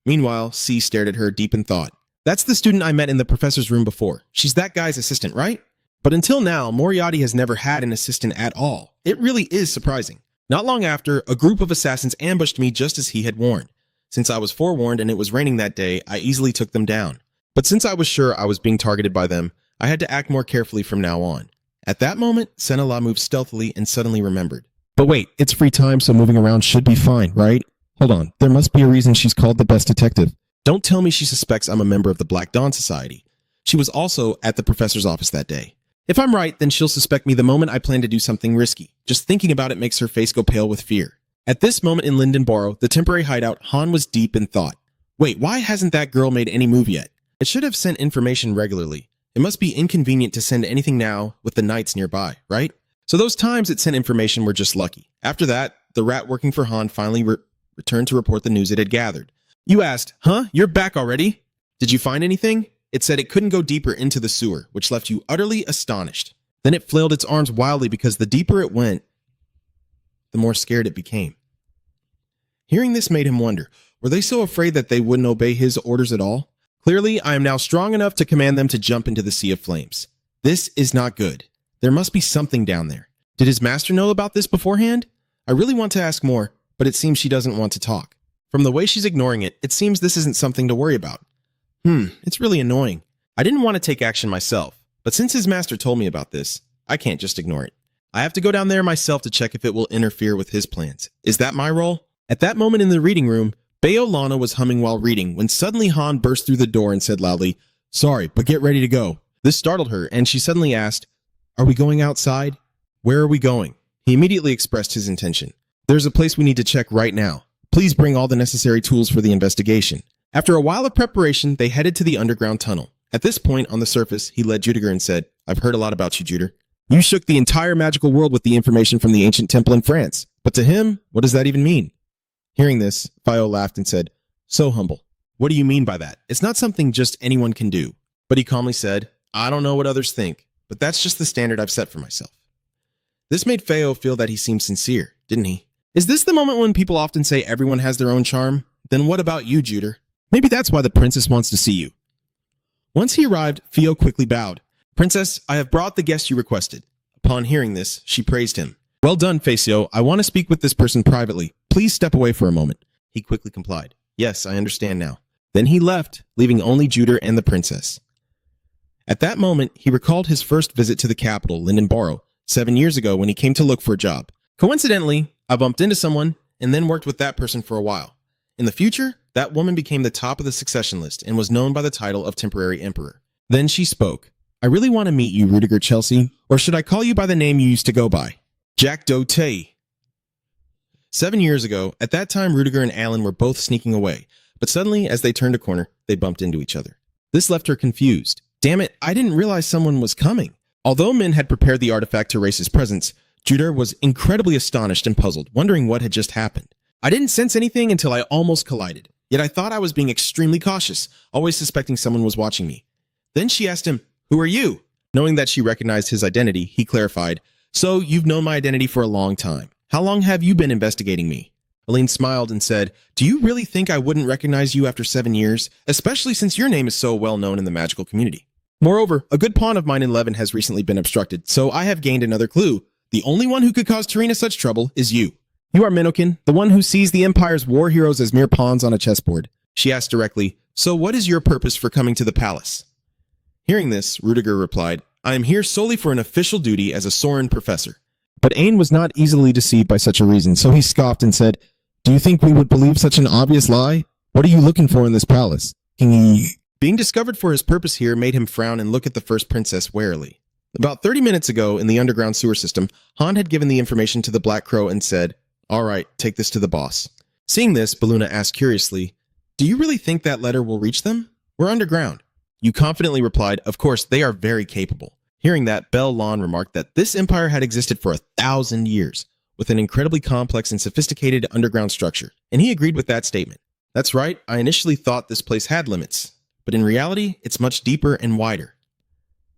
Speaker 1: Meanwhile, C stared at her deep in thought. That's the student I met in the professor's room before. She's that guy's assistant, right? But until now, Moriarty has never had an assistant at all. It really is surprising. Not long after, a group of assassins ambushed me just as he had warned. Since I was forewarned and it was raining that day, I easily took them down. But since I was sure I was being targeted by them, I had to act more carefully from now on. At that moment, Senala moved stealthily and suddenly remembered.
Speaker 2: But wait, it's free time, so moving around should be fine, right? Hold on, there must be a reason she's called the best detective.
Speaker 1: Don't tell me she suspects I'm a member of the Black Dawn Society. She was also at the professor's office that day. If I'm right, then she'll suspect me the moment I plan to do something risky. Just thinking about it makes her face go pale with fear. At this moment in Linden Barrow, the temporary hideout, Han was deep in thought. Wait, why hasn't that girl made any move yet? It should have sent information regularly. It must be inconvenient to send anything now with the knights nearby, right? So those times it sent information were just lucky. After that, the rat working for Han finally returned to report the news it had gathered. You asked, Huh? You're back already? Did you find anything? It said it couldn't go deeper into the sewer, which left you utterly astonished. Then it flailed its arms wildly because the deeper it went, the more scared it became. Hearing this made him wonder, were they so afraid that they wouldn't obey his orders at all? Clearly, I am now strong enough to command them to jump into the sea of flames. This is not good. There must be something down there. Did his master know about this beforehand? I really want to ask more, but it seems she doesn't want to talk. From the way she's ignoring it, it seems this isn't something to worry about. It's really annoying. I didn't want to take action myself, but since his master told me about this, I can't just ignore it. I have to go down there myself to check if it will interfere with his plans. Is that my role? At that moment in the reading room, Bayolana was humming while reading when suddenly Han burst through the door and said loudly, Sorry, but get ready to go. This startled her, and she suddenly asked, Are we going outside? Where are we going? He immediately expressed his intention. There's a place we need to check right now. Please bring all the necessary tools for the investigation. After a while of preparation, they headed to the underground tunnel. At this point, on the surface, he led Judiger and said, I've heard a lot about you, Juder. You shook the entire magical world with the information from the ancient temple in France. But to him, what does that even mean? Hearing this, Fio laughed and said, So humble. What do you mean by that? It's not something just anyone can do. But he calmly said, I don't know what others think, but that's just the standard I've set for myself. This made Feo feel that he seemed sincere, didn't he? Is this the moment when people often say everyone has their own charm? Then what about you, Juder? Maybe that's why the princess wants to see you. Once he arrived, Fio quickly bowed. Princess, I have brought the guest you requested. Upon hearing this, she praised him. Well done, Facio. I want to speak with this person privately. Please step away for a moment. He quickly complied. Yes, I understand now. Then he left, leaving only Juder and the princess. At that moment, he recalled his first visit to the capital, Linden Barrow, 7 years ago when he came to look for a job. Coincidentally, I bumped into someone and then worked with that person for a while. In the future, that woman became the top of the succession list and was known by the title of temporary emperor. Then she spoke. I really want to meet you, Rudiger Chelsea, or should I call you by the name you used to go by? Jack Dote. 7 years ago, at that time Rudiger and Alan were both sneaking away, but suddenly, as they turned a corner, they bumped into each other. This left her confused. Damn it, I didn't realize someone was coming. Although Min had prepared the artifact to erase his presence, Juder was incredibly astonished and puzzled, wondering what had just happened. I didn't sense anything until I almost collided, yet I thought I was being extremely cautious, always suspecting someone was watching me. Then she asked him, "Who are you?" Knowing that she recognized his identity, he clarified, "So you've known my identity for a long time. How long have you been investigating me?" Aline smiled and said, "Do you really think I wouldn't recognize you after 7 years, especially since your name is so well known in the magical community? Moreover, a good pawn of mine in Levin has recently been obstructed, so I have gained another clue. The only one who could cause Tarina such trouble is you. You are Minokin, the one who sees the Empire's war heroes as mere pawns on a chessboard." She asked directly, "So what is your purpose for coming to the palace?" Hearing this, Rudiger replied, "I am here solely for an official duty as a Soren professor."
Speaker 2: But Ain was not easily deceived by such a reason, so he scoffed and said, "Do you think we would believe such an obvious lie? What are you looking for in this palace?"
Speaker 1: Being discovered for his purpose here made him frown and look at the first princess warily. About 30 minutes ago, in the underground sewer system, Han had given the information to the Black Crow and said, "All right, take this to the boss." Seeing this, Baluna asked curiously, "Do you really think that letter will reach them? We're underground." You confidently replied, "Of course, they are very capable." Hearing that, Bel Lon remarked that this empire had existed for 1,000 years, with an incredibly complex and sophisticated underground structure, and he agreed with that statement. "That's right, I initially thought this place had limits, but in reality, it's much deeper and wider.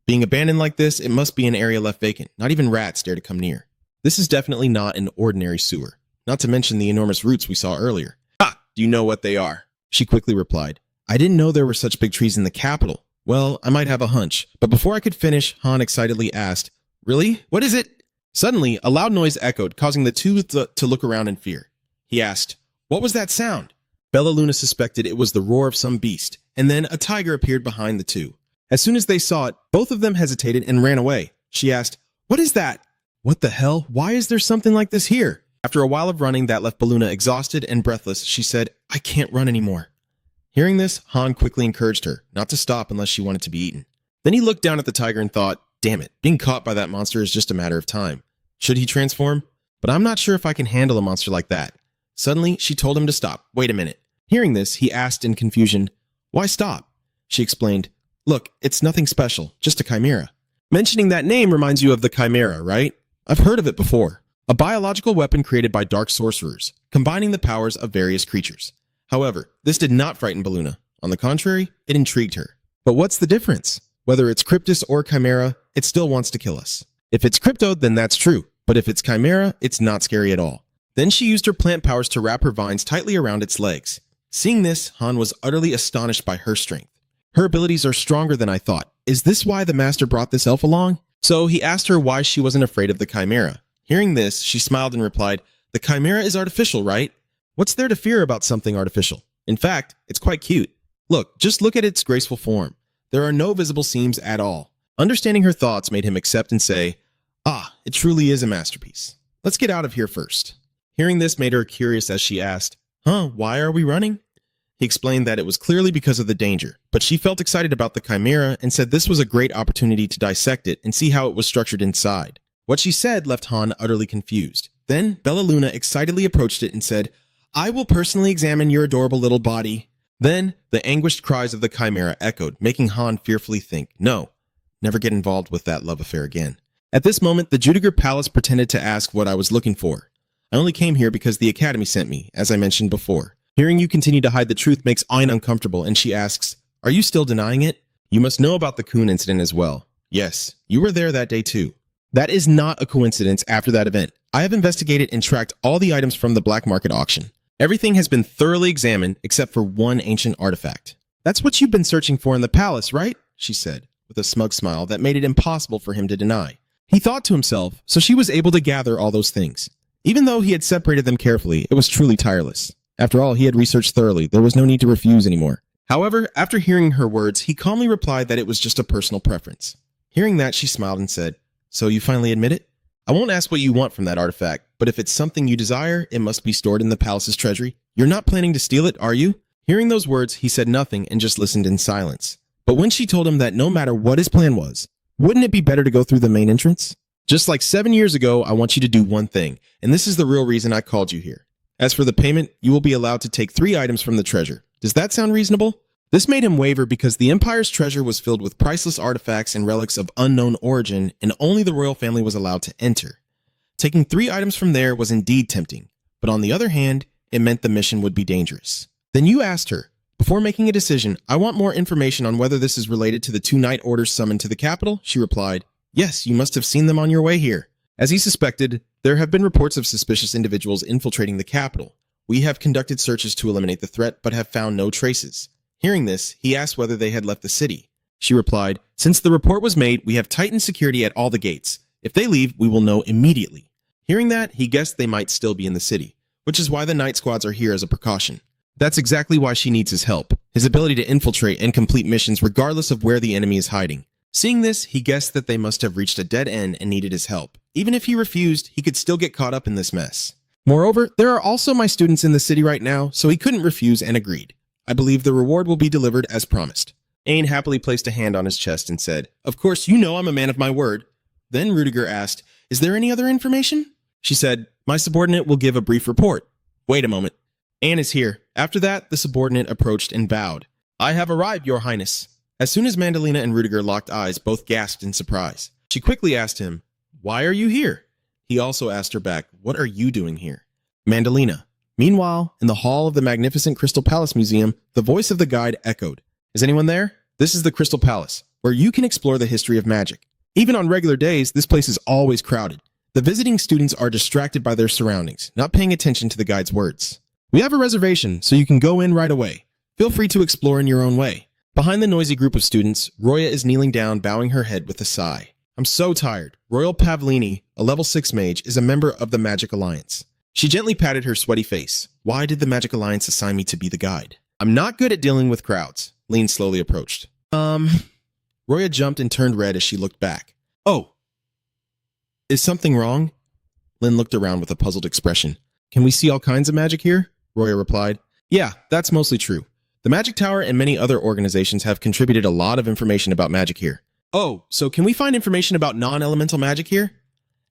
Speaker 1: Being abandoned like this, it must be an area left vacant. Not even rats dare to come near. This is definitely not an ordinary sewer, not to mention the enormous roots we saw earlier." "Ah, do you know what they are?" She quickly replied, "I didn't know there were such big trees in the capital. Well, I might have a hunch." But before I could finish, Han excitedly asked, "Really? What is it?" Suddenly, a loud noise echoed, causing the two to look around in fear. He asked, "What was that sound?" Bella Luna suspected it was the roar of some beast, and then a tiger appeared behind the two. As soon as they saw it, both of them hesitated and ran away. She asked, "What is that?" "What the hell? Why is there something like this here?" After a while of running that left Baluna exhausted and breathless, she said, "I can't run anymore." Hearing this, Han quickly encouraged her not to stop unless she wanted to be eaten. Then he looked down at the tiger and thought, "Damn it, being caught by that monster is just a matter of time. Should he transform? But I'm not sure if I can handle a monster like that." Suddenly, she told him to stop. "Wait a minute." Hearing this, he asked in confusion, "Why stop?" She explained, "Look, it's nothing special, just a chimera." Mentioning that name reminds you of the chimera, right? I've heard of it before. A biological weapon created by dark sorcerers, combining the powers of various creatures. However, this did not frighten Baluna. On the contrary, it intrigued her. But what's the difference? Whether it's Cryptus or Chimera, it still wants to kill us. If it's Crypto, then that's true. But if it's Chimera, it's not scary at all. Then she used her plant powers to wrap her vines tightly around its legs. Seeing this, Han was utterly astonished by her strength. "Her abilities are stronger than I thought. Is this why the master brought this elf along?" So he asked her why she wasn't afraid of the Chimera. Hearing this, she smiled and replied, "The Chimera is artificial, right? What's there to fear about something artificial? In fact, it's quite cute. Just look at its graceful form. There are no visible seams at all." Understanding her thoughts made him accept and say, "Ah, it truly is a masterpiece. Let's get out of here first." Hearing this made her curious as she asked, "Why are we running?" He explained that it was clearly because of the danger, but she felt excited about the Chimera and said this was a great opportunity to dissect it and see how it was structured inside. What she said left Han utterly confused. Then Bella Luna excitedly approached it and said, "I will personally examine your adorable little body." Then the anguished cries of the Chimera echoed, making Han fearfully think, no, never get involved with that love affair again. At this moment, the Judiger Palace pretended to ask what I was looking for. "I only came here because the Academy sent me, as I mentioned before." Hearing you continue to hide the truth makes Ayn uncomfortable, and she asks, "Are you still denying it? You must know about the Kuhn incident as well." "Yes, you were there that day too." "That is not a coincidence after that event. I have investigated and tracked all the items from the black market auction. Everything has been thoroughly examined except for one ancient artifact." "That's what you've been searching for in the palace, right?" she said, with a smug smile that made it impossible for him to deny. He thought to himself, so she was able to gather all those things. Even though he had separated them carefully, it was truly tireless. After all, he had researched thoroughly. There was no need to refuse anymore. However, after hearing her words, he calmly replied that it was just a personal preference. Hearing that, she smiled and said, "So you finally admit it? I won't ask what you want from that artifact, but if it's something you desire, it must be stored in the palace's treasury. You're not planning to steal it, are you?" Hearing those words, he said nothing and just listened in silence. But when she told him that no matter what his plan was, wouldn't it be better to go through the main entrance? "Just like 7 years ago, I want you to do one thing, and this is the real reason I called you here.
Speaker 2: As for the payment, you will be allowed to take 3 items from the treasure. Does that sound reasonable? This made him waver because the Empire's treasure was filled with priceless artifacts and relics of unknown origin, and only the royal family was allowed to enter. Taking 3 items from there was indeed tempting, but on the other hand, it meant the mission would be dangerous. Then you asked her, before making a decision, I want more information on whether this is related to the 2 knight orders summoned to the capital. She replied, yes, you must have seen them on your way here. As he suspected, there have been reports of suspicious individuals infiltrating the capital. We have conducted searches to eliminate the threat, but have found no traces. Hearing this, he asked whether they had left the city. She replied, since the report was made, we have tightened security at all the gates. If they leave, we will know immediately. Hearing that, he guessed they might still be in the city, which is why the night squads are here as a precaution. That's exactly why she needs his help, his ability to infiltrate and complete missions regardless of where the enemy is hiding. Seeing this, he guessed that they must have reached a dead end and needed his help. Even if he refused, he could still get caught up in this mess. Moreover, there are also my students in the city right now, so he couldn't refuse and agreed. I believe the reward will be delivered as promised. Ain happily placed a hand on his chest and said, of course, you know I'm a man of my word. Then Rudiger asked, is there any other information? She said, my subordinate will give a brief report. Wait a moment. Ain is here. After that, the subordinate approached and bowed. I have arrived, Your Highness. As soon as Mandalina and Rudiger locked eyes, both gasped in surprise. She quickly asked him, why are you here? He also asked her back, what are you doing here? Mandalina. Meanwhile, in the hall of the magnificent Crystal Palace Museum, the voice of the guide echoed. Is anyone there? This is the Crystal Palace, where you can explore the history of magic. Even on regular days, this place is always crowded. The visiting students are distracted by their surroundings, not paying attention to the guide's words. We have a reservation, so you can go in right away. Feel free to explore in your own way. Behind the noisy group of students, Roya is kneeling down, bowing her head with a sigh. I'm so tired. Royal Pavlini, a level 6 mage, is a member of the Magic Alliance. She gently patted her sweaty face. Why did the Magic Alliance assign me to be the guide? I'm not good at dealing with crowds. Lin slowly approached. Roya jumped and turned red as she looked back. Oh. Is something wrong? Lin looked around with a puzzled expression. Can we see all kinds of magic here? Roya replied. Yeah, that's mostly true. The Magic Tower and many other organizations have contributed a lot of information about magic here. Oh, so can we find information about non-elemental magic here?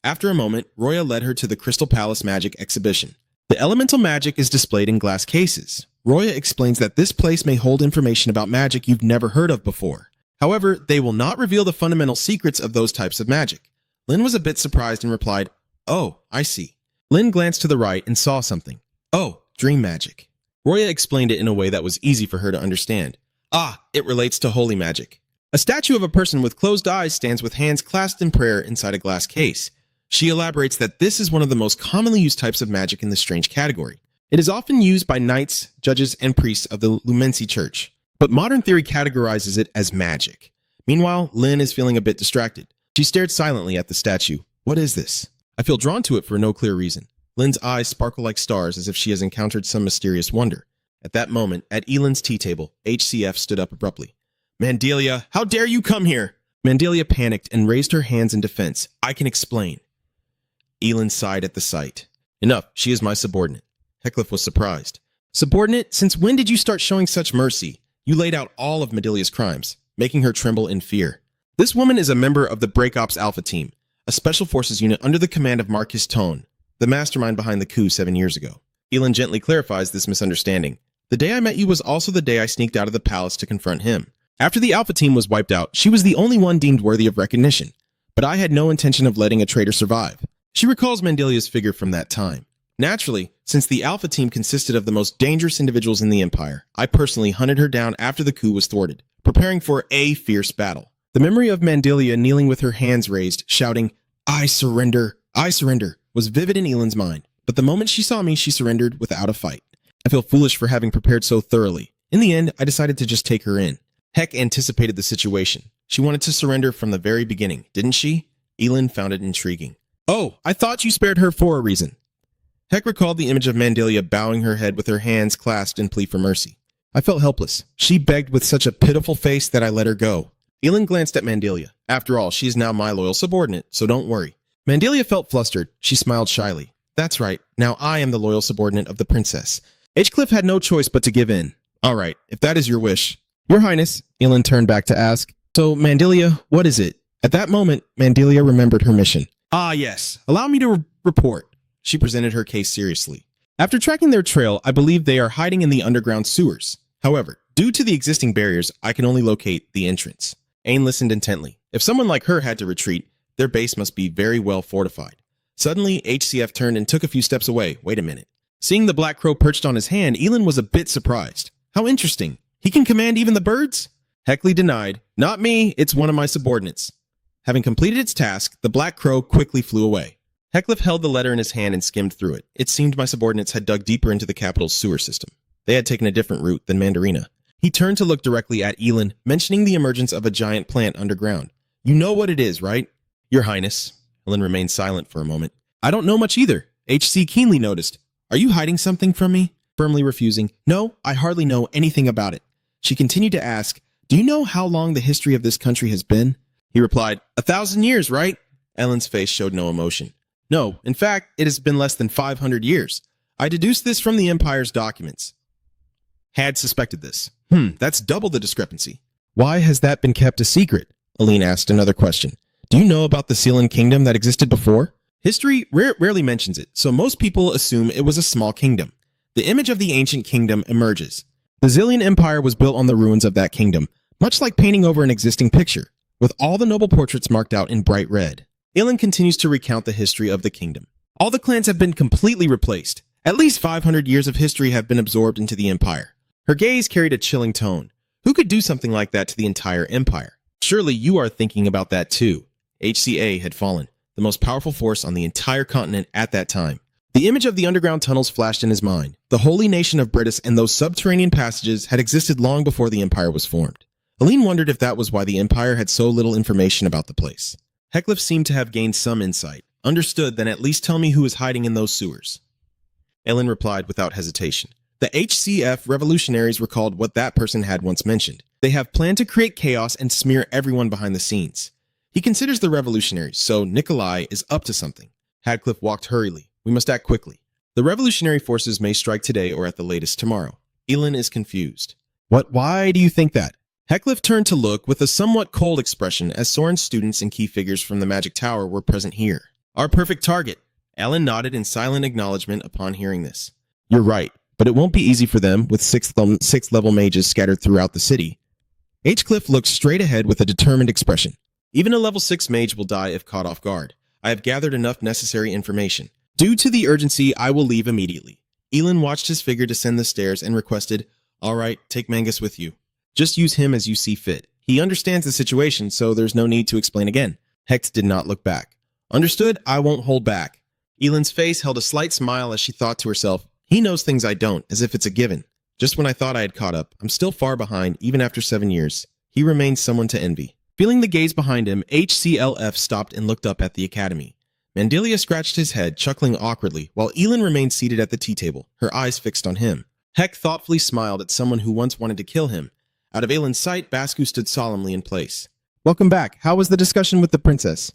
Speaker 2: After a moment, Roya led her to the Crystal Palace Magic exhibition. The elemental magic is displayed in glass cases. Roya explains that this place may hold information about magic you've never heard of before. However, they will not reveal the fundamental secrets of those types of magic. Lin was a bit surprised and replied, oh, I see. Lin glanced to the right and saw something. Oh, dream magic. Roya explained it in a way that was easy for her to understand. Ah, it relates to holy magic. A statue of a person with closed eyes stands with hands clasped in prayer inside a glass case. She elaborates that this is one of the most commonly used types of magic in the strange category. It is often used by knights, judges, and priests of the Lumensi Church, but modern theory categorizes it as magic. Meanwhile, Lin is feeling a bit distracted. She stared silently at the statue. What is this? I feel drawn to it for no clear reason. Lin's eyes sparkle like stars as if she has encountered some mysterious wonder. At that moment, at Elin's tea table, HCF stood up abruptly. Mandelia, how dare you come here? Mandelia panicked and raised her hands in defense. I can explain. Elin sighed at the sight. Enough, she is my subordinate. Heckcliff was surprised. Subordinate, since when did you start showing such mercy? You laid out all of Mandelia's crimes, making her tremble in fear. This woman is a member of the Break Ops Alpha Team, a special forces unit under the command of Marcus Tone, the mastermind behind the coup 7 years ago. Elin gently clarifies this misunderstanding. The day I met you was also the day I sneaked out of the palace to confront him. After the Alpha Team was wiped out, she was the only one deemed worthy of recognition, but I had no intention of letting a traitor survive. She recalls Mandelia's figure from that time. Naturally, since the Alpha Team consisted of the most dangerous individuals in the Empire, I personally hunted her down after the coup was thwarted, preparing for a fierce battle. The memory of Mandelia kneeling with her hands raised, shouting, I surrender, was vivid in Elin's mind, but the moment she saw me, she surrendered without a fight. I feel foolish for having prepared so thoroughly. In the end, I decided to just take her in. Heck anticipated the situation. She wanted to surrender from the very beginning, didn't she? Elin found it intriguing. Oh, I thought you spared her for a reason. Heck recalled the image of Mandelia bowing her head with her hands clasped in plea for mercy. I felt helpless. She begged with such a pitiful face that I let her go. Elin glanced at Mandelia. After all, she is now my loyal subordinate, so don't worry. Mandelia felt flustered. She smiled shyly. That's right. Now I am the loyal subordinate of the princess. Heckcliff had no choice but to give in. All right, if that is your wish. Your Highness, Elin turned back to ask. So, Mandelia, what is it? At that moment, Mandelia remembered her mission. Ah, yes. Allow me to report. She presented her case seriously.
Speaker 1: After tracking their trail, I believe they are hiding in the underground sewers. However, due to the existing barriers, I can only locate the entrance. Ain listened intently. If someone like her had to retreat, their base must be very well fortified. Suddenly, HCF turned and took a few steps away. Wait a minute. Seeing the black crow perched on his hand, Elin was a bit surprised. How interesting. He can command even the birds? Heckley denied. Not me, it's one of my subordinates. Having completed its task, the black crow quickly flew away. Heckliff held the letter in his hand and skimmed through it. It seemed my subordinates had dug deeper into the capital's sewer system. They had taken a different route than Mandarina. He turned to look directly at Elin, mentioning the emergence of a giant plant underground. You know what it is, right? Your Highness. Elin remained silent for a moment. I don't know much either. HC keenly noticed. Are you hiding something from me? Firmly refusing. No, I hardly know anything about it. She continued to ask, do you know how long the history of this country has been? He replied, 1,000 years, right? Elin's face showed no emotion. No, in fact, it has been less than 500 years. I deduced this from the Empire's documents. Had suspected this. That's double the discrepancy. Why has that been kept a secret? Aline asked another question. Do you know about the Sealand kingdom that existed before? History rarely mentions it, so most people assume it was a small kingdom. The image of the ancient kingdom emerges. The Zillion Empire was built on the ruins of that kingdom, much like painting over an existing picture, with all the noble portraits marked out in bright red. Elin continues to recount the history of the kingdom. All the clans have been completely replaced. At least 500 years of history have been absorbed into the empire. Her gaze carried a chilling tone. Who could do something like that to the entire empire? Surely you are thinking about that too. HCA had fallen, the most powerful force on the entire continent at that time. The image of the underground tunnels flashed in his mind. The holy nation of Britus and those subterranean passages had existed long before the empire was formed. Aline wondered if that was why the empire had so little information about the place. Heckliff seemed to have gained some insight. Understood, then at least tell me who is hiding in those sewers. Elin replied without hesitation. The HCF revolutionaries recalled what that person had once mentioned. They have planned to create chaos and smear everyone behind the scenes. He considers the revolutionaries, so Nikolai is up to something. Hadcliffe walked hurriedly. We must act quickly. The revolutionary forces may strike today or at the latest tomorrow. Elin is confused. Why do you think that? Heckliff turned to look with a somewhat cold expression as Soren's students and key figures from the Magic Tower were present here. Our perfect target. Alan nodded in silent acknowledgement upon hearing this. You're right, but it won't be easy for them with sixth level mages scattered throughout the city. Cliff looked straight ahead with a determined expression. Even a level 6 mage will die if caught off guard. I have gathered enough necessary information. Due to the urgency, I will leave immediately. Elin watched his figure descend the stairs and requested, all right, take Mangus with you. Just use him as you see fit. He understands the situation, so there's no need to explain again. Hex did not look back. Understood, I won't hold back. Elin's face held a slight smile as she thought to herself, he knows things I don't, as if it's a given. Just when I thought I had caught up, I'm still far behind, even after 7 years. He remains someone to envy. Feeling the gaze behind him, HCLF stopped and looked up at the academy. Mandilia scratched his head, chuckling awkwardly, while Elin remained seated at the tea table, her eyes fixed on him. Heck thoughtfully smiled at someone who once wanted to kill him. Out of Elin's sight, Basku stood solemnly in place. Welcome back. How was the discussion with the princess?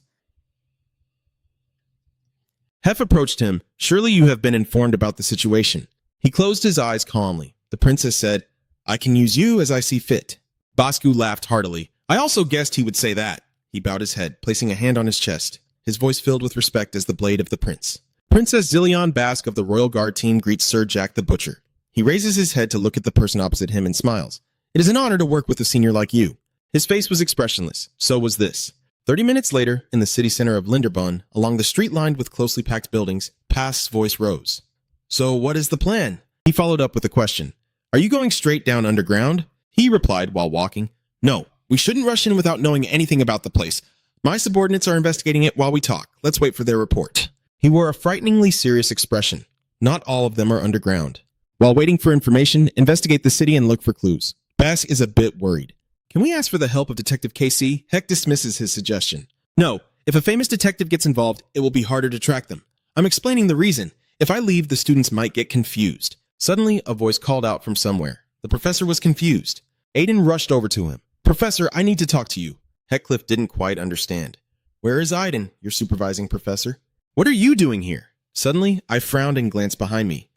Speaker 1: Hef approached him. Surely you have been informed about the situation. He closed his eyes calmly. The princess said, I can use you as I see fit. Basku laughed heartily. I also guessed he would say that. He bowed his head, placing a hand on his chest. His voice filled with respect as the blade of the prince. Princess Zillion Bask of the Royal Guard team greets Sir Jack the Butcher. He raises his head to look at the person opposite him and smiles. It is an honor to work with a senior like you. His face was expressionless. So was this. 30 minutes later, in the city center of Linderbun, along the street lined with closely packed buildings, Past's voice rose. So what is the plan? He followed up with a question. Are you going straight down underground? He replied while walking. No, we shouldn't rush in without knowing anything about the place. My subordinates are investigating it while we talk. Let's wait for their report. He wore a frighteningly serious expression. Not all of them are underground. While waiting for information, investigate the city and look for clues. Bask is a bit worried. Can we ask for the help of Detective KC? Heck dismisses his suggestion. No, if a famous detective gets involved, it will be harder to track them. I'm explaining the reason. If I leave, the students might get confused. Suddenly, a voice called out from somewhere. The professor was confused. Aiden rushed over to him. Professor, I need to talk to you. Heckcliff didn't quite understand. Where is Aiden, your supervising professor? What are you doing here? Suddenly, I frowned and glanced behind me.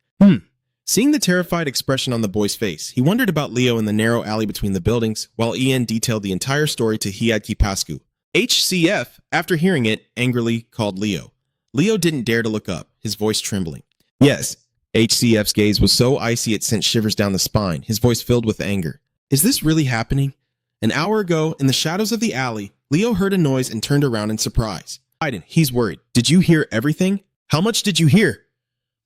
Speaker 1: Seeing the terrified expression on the boy's face, he wondered about Leo in the narrow alley between the buildings, while Ian detailed the entire story to Hiadki Pascu. HCF, after hearing it, angrily called Leo. Leo didn't dare to look up, his voice trembling. Yes,
Speaker 2: HCF's gaze was so icy it sent shivers down the spine, his voice filled with anger. Is this really happening? An hour ago, in the shadows of the alley, Leo heard a noise and turned around in surprise. Aiden, he's worried. Did you hear everything? How much did you hear?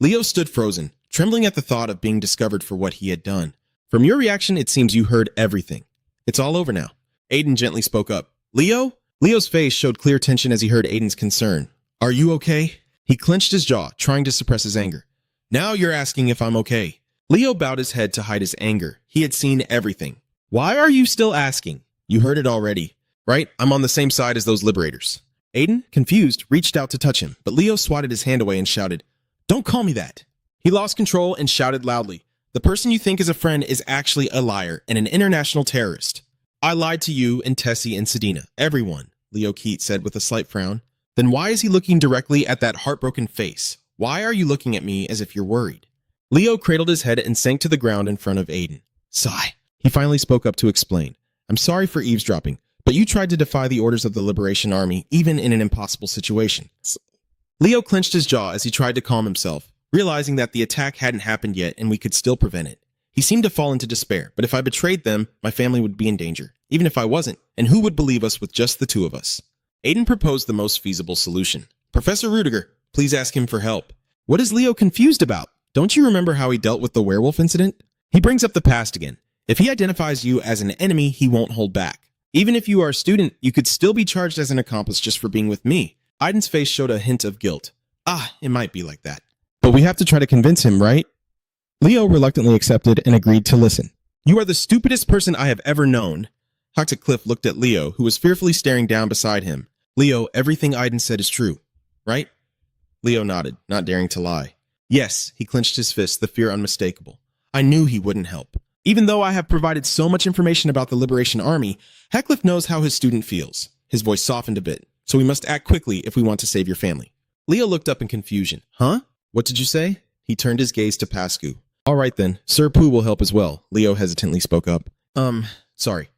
Speaker 2: Leo stood frozen, trembling at the thought of being discovered for what he had done. From your reaction, it seems you heard everything. It's all over now. Aiden gently spoke up. Leo? Leo's face showed clear tension as he heard Aiden's concern. Are you okay? He clenched his jaw, trying to suppress his anger. Now you're asking if I'm okay. Leo bowed his head to hide his anger. He had seen everything. Why are you still asking? You heard it already, right? I'm on the same side as those liberators. Aiden, confused, reached out to touch him, but Leo swatted his hand away and shouted, Don't call me that. He lost control and shouted loudly, The person you think is a friend is actually a liar and an international terrorist. I lied to you and Tessie and Sedina, everyone, Leo Keat said with a slight frown. Then why is he looking directly at that heartbroken face? Why are you looking at me as if you're worried? Leo cradled his head and sank to the ground in front of Aiden. Sigh. He finally spoke up to explain. I'm sorry for eavesdropping, but you tried to defy the orders of the Liberation Army, even in an impossible situation. Leo clenched his jaw as he tried to calm himself, realizing that the attack hadn't happened yet and we could still prevent it. He seemed to fall into despair, but if I betrayed them, my family would be in danger, even if I wasn't, and who would believe us with just the two of us? Aiden proposed the most feasible solution. Professor Rudiger, please ask him for help. What is Leo confused about? Don't you remember how he dealt with the werewolf incident? He brings up the past again. If he identifies you as an enemy, he won't hold back. Even if you are a student, you could still be charged as an accomplice just for being with me. Aiden's face showed a hint of guilt. It might be like that. But we have to try to convince him, right? Leo reluctantly accepted and agreed to listen. You are the stupidest person I have ever known. Dr. Cliff looked at Leo, who was fearfully staring down beside him. Leo, everything Aiden said is true, right? Leo nodded, not daring to lie. Yes, he clenched his fist, the fear unmistakable. I knew he wouldn't help. Even though I have provided so much information about the Liberation Army, Heckcliff knows how his student feels. His voice softened a bit. So we must act quickly if we want to save your family. Leo looked up in confusion. Huh? What did you say? He turned his gaze to Pascu. All right then, Sir Pooh will help as well, Leo hesitantly spoke up. Sorry.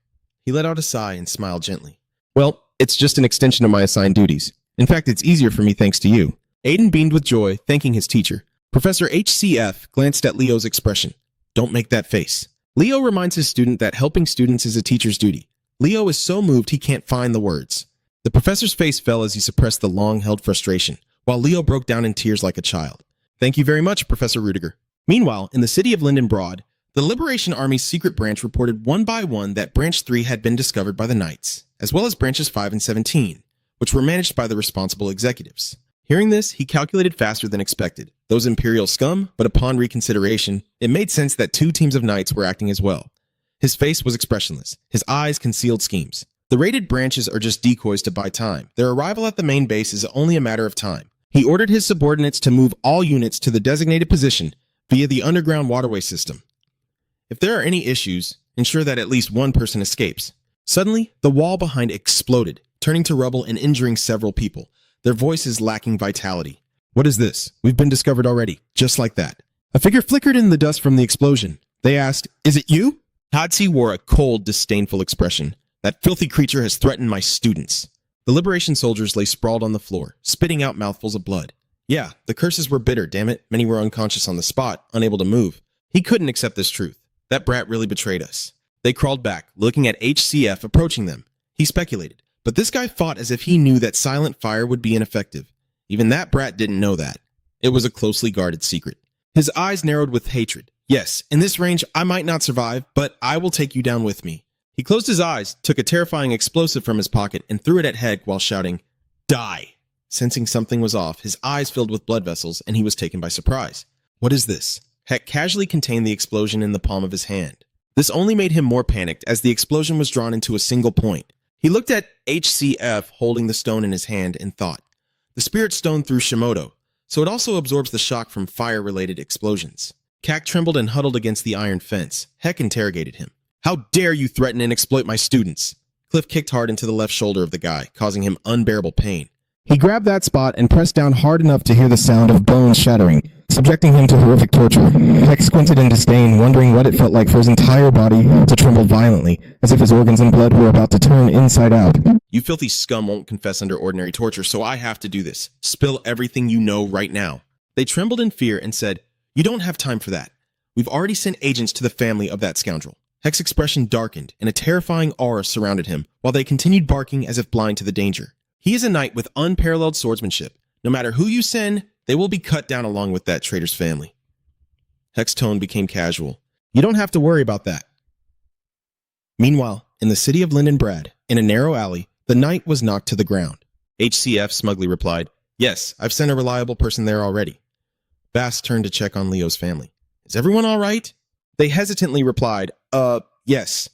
Speaker 2: He let out a sigh and smiled gently. Well, it's just an extension of my assigned duties. In fact, it's easier for me thanks to you. Aiden beamed with joy, thanking his teacher. Professor HCF glanced at Leo's expression. Don't make that face. Leo reminds his student that helping students is a teacher's duty. Leo is so moved he can't find the words. The professor's face fell as he suppressed the long-held frustration, while Leo broke down in tears like a child. Thank you very much, Professor Rudiger. Meanwhile, in the city of Linden Broad, the Liberation Army's secret branch reported one by one that Branch 3 had been discovered by the Knights, as well as Branches 5 and 17, which were managed by the responsible executives. Hearing this, he calculated faster than expected. Those Imperial scum, but upon reconsideration, it made sense that two teams of Knights were acting as well. His face was expressionless. His eyes concealed schemes. The raided branches are just decoys to buy time. Their arrival at the main base is only a matter of time. He ordered his subordinates to move all units to the designated position via the underground waterway system. If there are any issues, ensure that at least one person escapes. Suddenly, the wall behind exploded, turning to rubble and injuring several people, their voices lacking vitality. What is this? We've been discovered already, just like that. A figure flickered in the dust from the explosion. They asked, Is it you? Hadzi wore a cold, disdainful expression. That filthy creature has threatened my students. The Liberation soldiers lay sprawled on the floor, spitting out mouthfuls of blood. Yeah, the curses were bitter, damn it. Many were unconscious on the spot, unable to move. He couldn't accept this truth. That brat really betrayed us. They crawled back, looking at HCF approaching them. He speculated, but this guy fought as if he knew that silent fire would be ineffective. Even that brat didn't know that. It was a closely guarded secret. His eyes narrowed with hatred. Yes, in this range, I might not survive, but I will take you down with me. He closed his eyes, took a terrifying explosive from his pocket, and threw it at Heck while shouting, Die! Sensing something was off, his eyes filled with blood vessels, and he was taken by surprise. What is this? Heck casually contained the explosion in the palm of his hand. This only made him more panicked as the explosion was drawn into a single point. He looked at HCF holding the stone in his hand and thought, the spirit stone through Shimoto, so it also absorbs the shock from fire-related explosions. Cack trembled and huddled against the iron fence. Heck interrogated him. How dare you threaten and exploit my students? Cliff kicked hard into the left shoulder of the guy, causing him unbearable pain. He grabbed that spot and pressed down hard enough to hear the sound of bones shattering, subjecting him to horrific torture. Heck squinted in disdain, wondering what it felt like for his entire body to tremble violently, as if his organs and blood were about to turn inside out. You filthy scum won't confess under ordinary torture, so I have to do this. Spill everything you know right now. They trembled in fear and said,
Speaker 1: You don't have time for that. We've already sent agents to the family of that scoundrel. Heck's expression darkened, and a terrifying aura surrounded him, while they continued barking as if blind to the danger. He is a knight with unparalleled swordsmanship. No matter who you send, they will be cut down along with that traitor's family. Heck's tone became casual. You don't have to worry about that. Meanwhile, in the city of Lindenbrad, in a narrow alley, the knight was knocked to the ground. HCF smugly replied, Yes, I've sent a reliable person there already. Bass turned to check on Leo's family. Is everyone all right? They hesitantly replied, yes.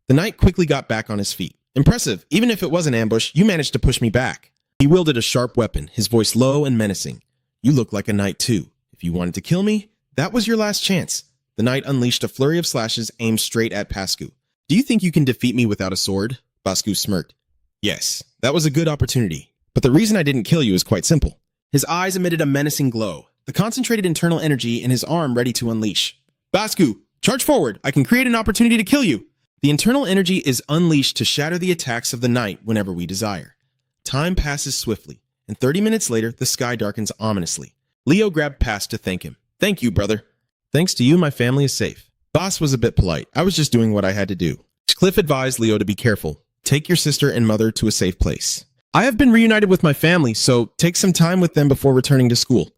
Speaker 1: The knight quickly got back on his feet. Impressive. Even if it was an ambush, you managed to push me back. He wielded a sharp weapon, his voice low and menacing. You look like a knight too. If you wanted to kill me, that was your last chance. The knight unleashed a flurry of slashes aimed straight at Pascu. Do you think you can defeat me without a sword? Pascu smirked. Yes, that was a good opportunity. But the reason I didn't kill you is quite simple. His eyes emitted a menacing glow, the concentrated internal energy in his arm ready to unleash. Pascu, charge forward. I can create an opportunity to kill you. The internal energy is unleashed to shatter the attacks of the knight whenever we desire. Time passes swiftly, and 30 minutes later, the sky darkens ominously. Leo grabbed Pass to thank him. Thank you, brother. Thanks to you, my family is safe. Boss was a bit polite. I was just doing what I had to do. Cliff advised Leo to be careful. Take your sister and mother to a safe place. I have been reunited with my family, so take some time with them before returning to school.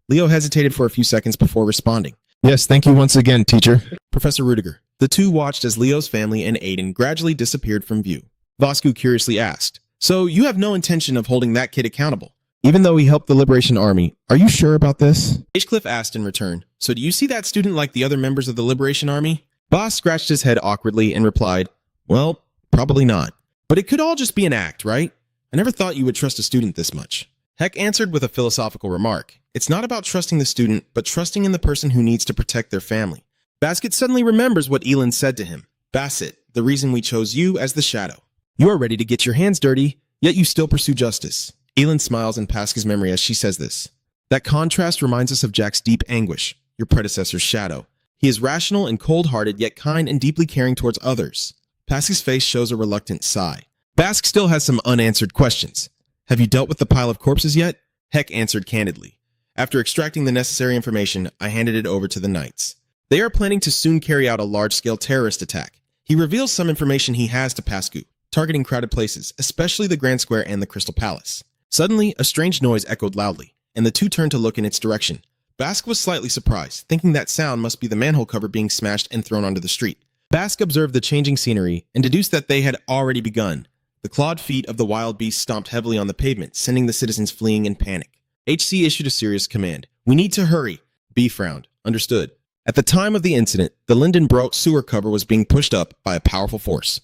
Speaker 1: Leo hesitated for a few seconds before responding.
Speaker 2: Yes, thank you once again, teacher.
Speaker 1: Professor Rudiger. The two watched as Leo's family and Aiden gradually disappeared from view. Vasco curiously asked, So you have no intention of holding that kid accountable?
Speaker 2: Even though he helped the Liberation Army, are you sure about this?
Speaker 1: Cliff asked in return, So do you see that student like the other members of the Liberation Army? Boss scratched his head awkwardly and replied, Well, probably not. But it could all just be an act, right? I never thought you would trust a student this much. Heck answered with a philosophical remark. It's not about trusting the student, but trusting in the person who needs to protect their family. Basket suddenly remembers what Elin said to him. Bassett, the reason we chose you as the shadow. You are ready to get your hands dirty, yet you still pursue justice. Elin smiles in Pasca's memory as she says this. That contrast reminds us of Jack's deep anguish, your predecessor's shadow. He is rational and cold-hearted, yet kind and deeply caring towards others. Pasca's face shows a reluctant sigh. Bask still has some unanswered questions. Have you dealt with the pile of corpses yet? Heck answered candidly. After extracting the necessary information, I handed it over to the Knights. They are planning to soon carry out a large-scale terrorist attack. He reveals some information he has to Pascu, targeting crowded places, especially the Grand Square and the Crystal Palace. Suddenly, a strange noise echoed loudly, and the two turned to look in its direction. Bask was slightly surprised, thinking that sound must be the manhole cover being smashed and thrown onto the street. Bask observed the changing scenery and deduced that they had already begun. The clawed feet of the wild beast stomped heavily on the pavement, sending the citizens fleeing in panic. HC issued a serious command. We need to hurry. B frowned. Understood. At the time of the incident, the Lindenbrook sewer cover was being pushed up by a powerful force.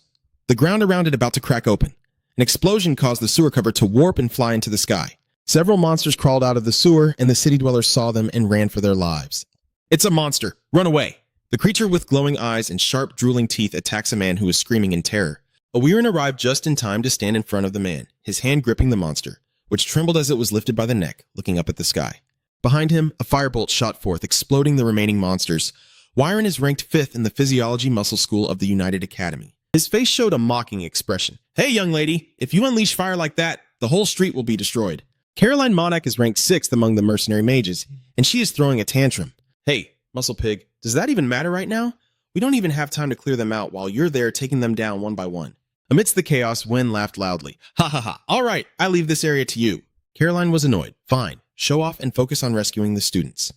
Speaker 1: The ground around it about to crack open. An explosion caused the sewer cover to warp and fly into the sky. Several monsters crawled out of the sewer, and the city dwellers saw them and ran for their lives. It's a monster. Run away. The creature with glowing eyes and sharp, drooling teeth attacks a man who is screaming in terror. A Weirin arrived just in time to stand in front of the man, his hand gripping the monster, which trembled as it was lifted by the neck, looking up at the sky. Behind him, a firebolt shot forth, exploding the remaining monsters. Weirin is ranked 5th in the Physiology Muscle School of the United Academy. His face showed a mocking expression. Hey, young lady, if you unleash fire like that, the whole street will be destroyed. Caroline Monak is ranked 6th among the mercenary mages, and she is throwing a tantrum. Hey, Muscle Pig, does that even matter right now? We don't even have time to clear them out while you're there taking them down one by one. Amidst the chaos, Wen laughed loudly. Ha ha ha, all right, I leave this area to you. Caroline was annoyed. Fine, show off and focus on rescuing the students.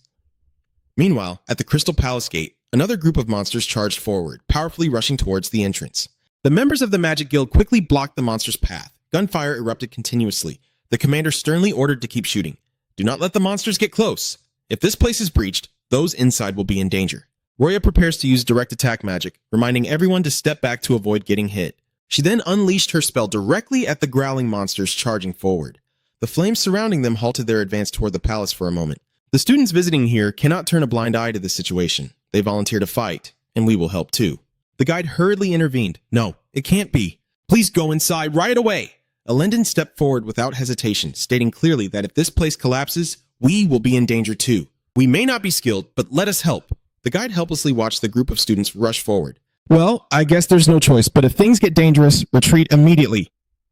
Speaker 1: Meanwhile, at the Crystal Palace gate, another group of monsters charged forward, powerfully rushing towards the entrance. The members of the Magic Guild quickly blocked the monster's path. Gunfire erupted continuously. The commander sternly ordered to keep shooting. Do not let the monsters get close. If this place is breached, those inside will be in danger. Roya prepares to use direct attack magic, reminding everyone to step back to avoid getting hit. She then unleashed her spell directly at the growling monsters charging forward. The flames surrounding them halted their advance toward the palace for a moment. The students visiting here cannot turn a blind eye to this situation. They volunteer to fight, and we will help too. The guide hurriedly intervened. No, it can't be. Please go inside right away. Elendon stepped forward without hesitation, stating clearly that if this place collapses, we will be in danger too. We may not be skilled, but let us help. The guide helplessly watched the group of students rush forward.
Speaker 2: Well, I guess there's no choice, but if things get dangerous, retreat immediately.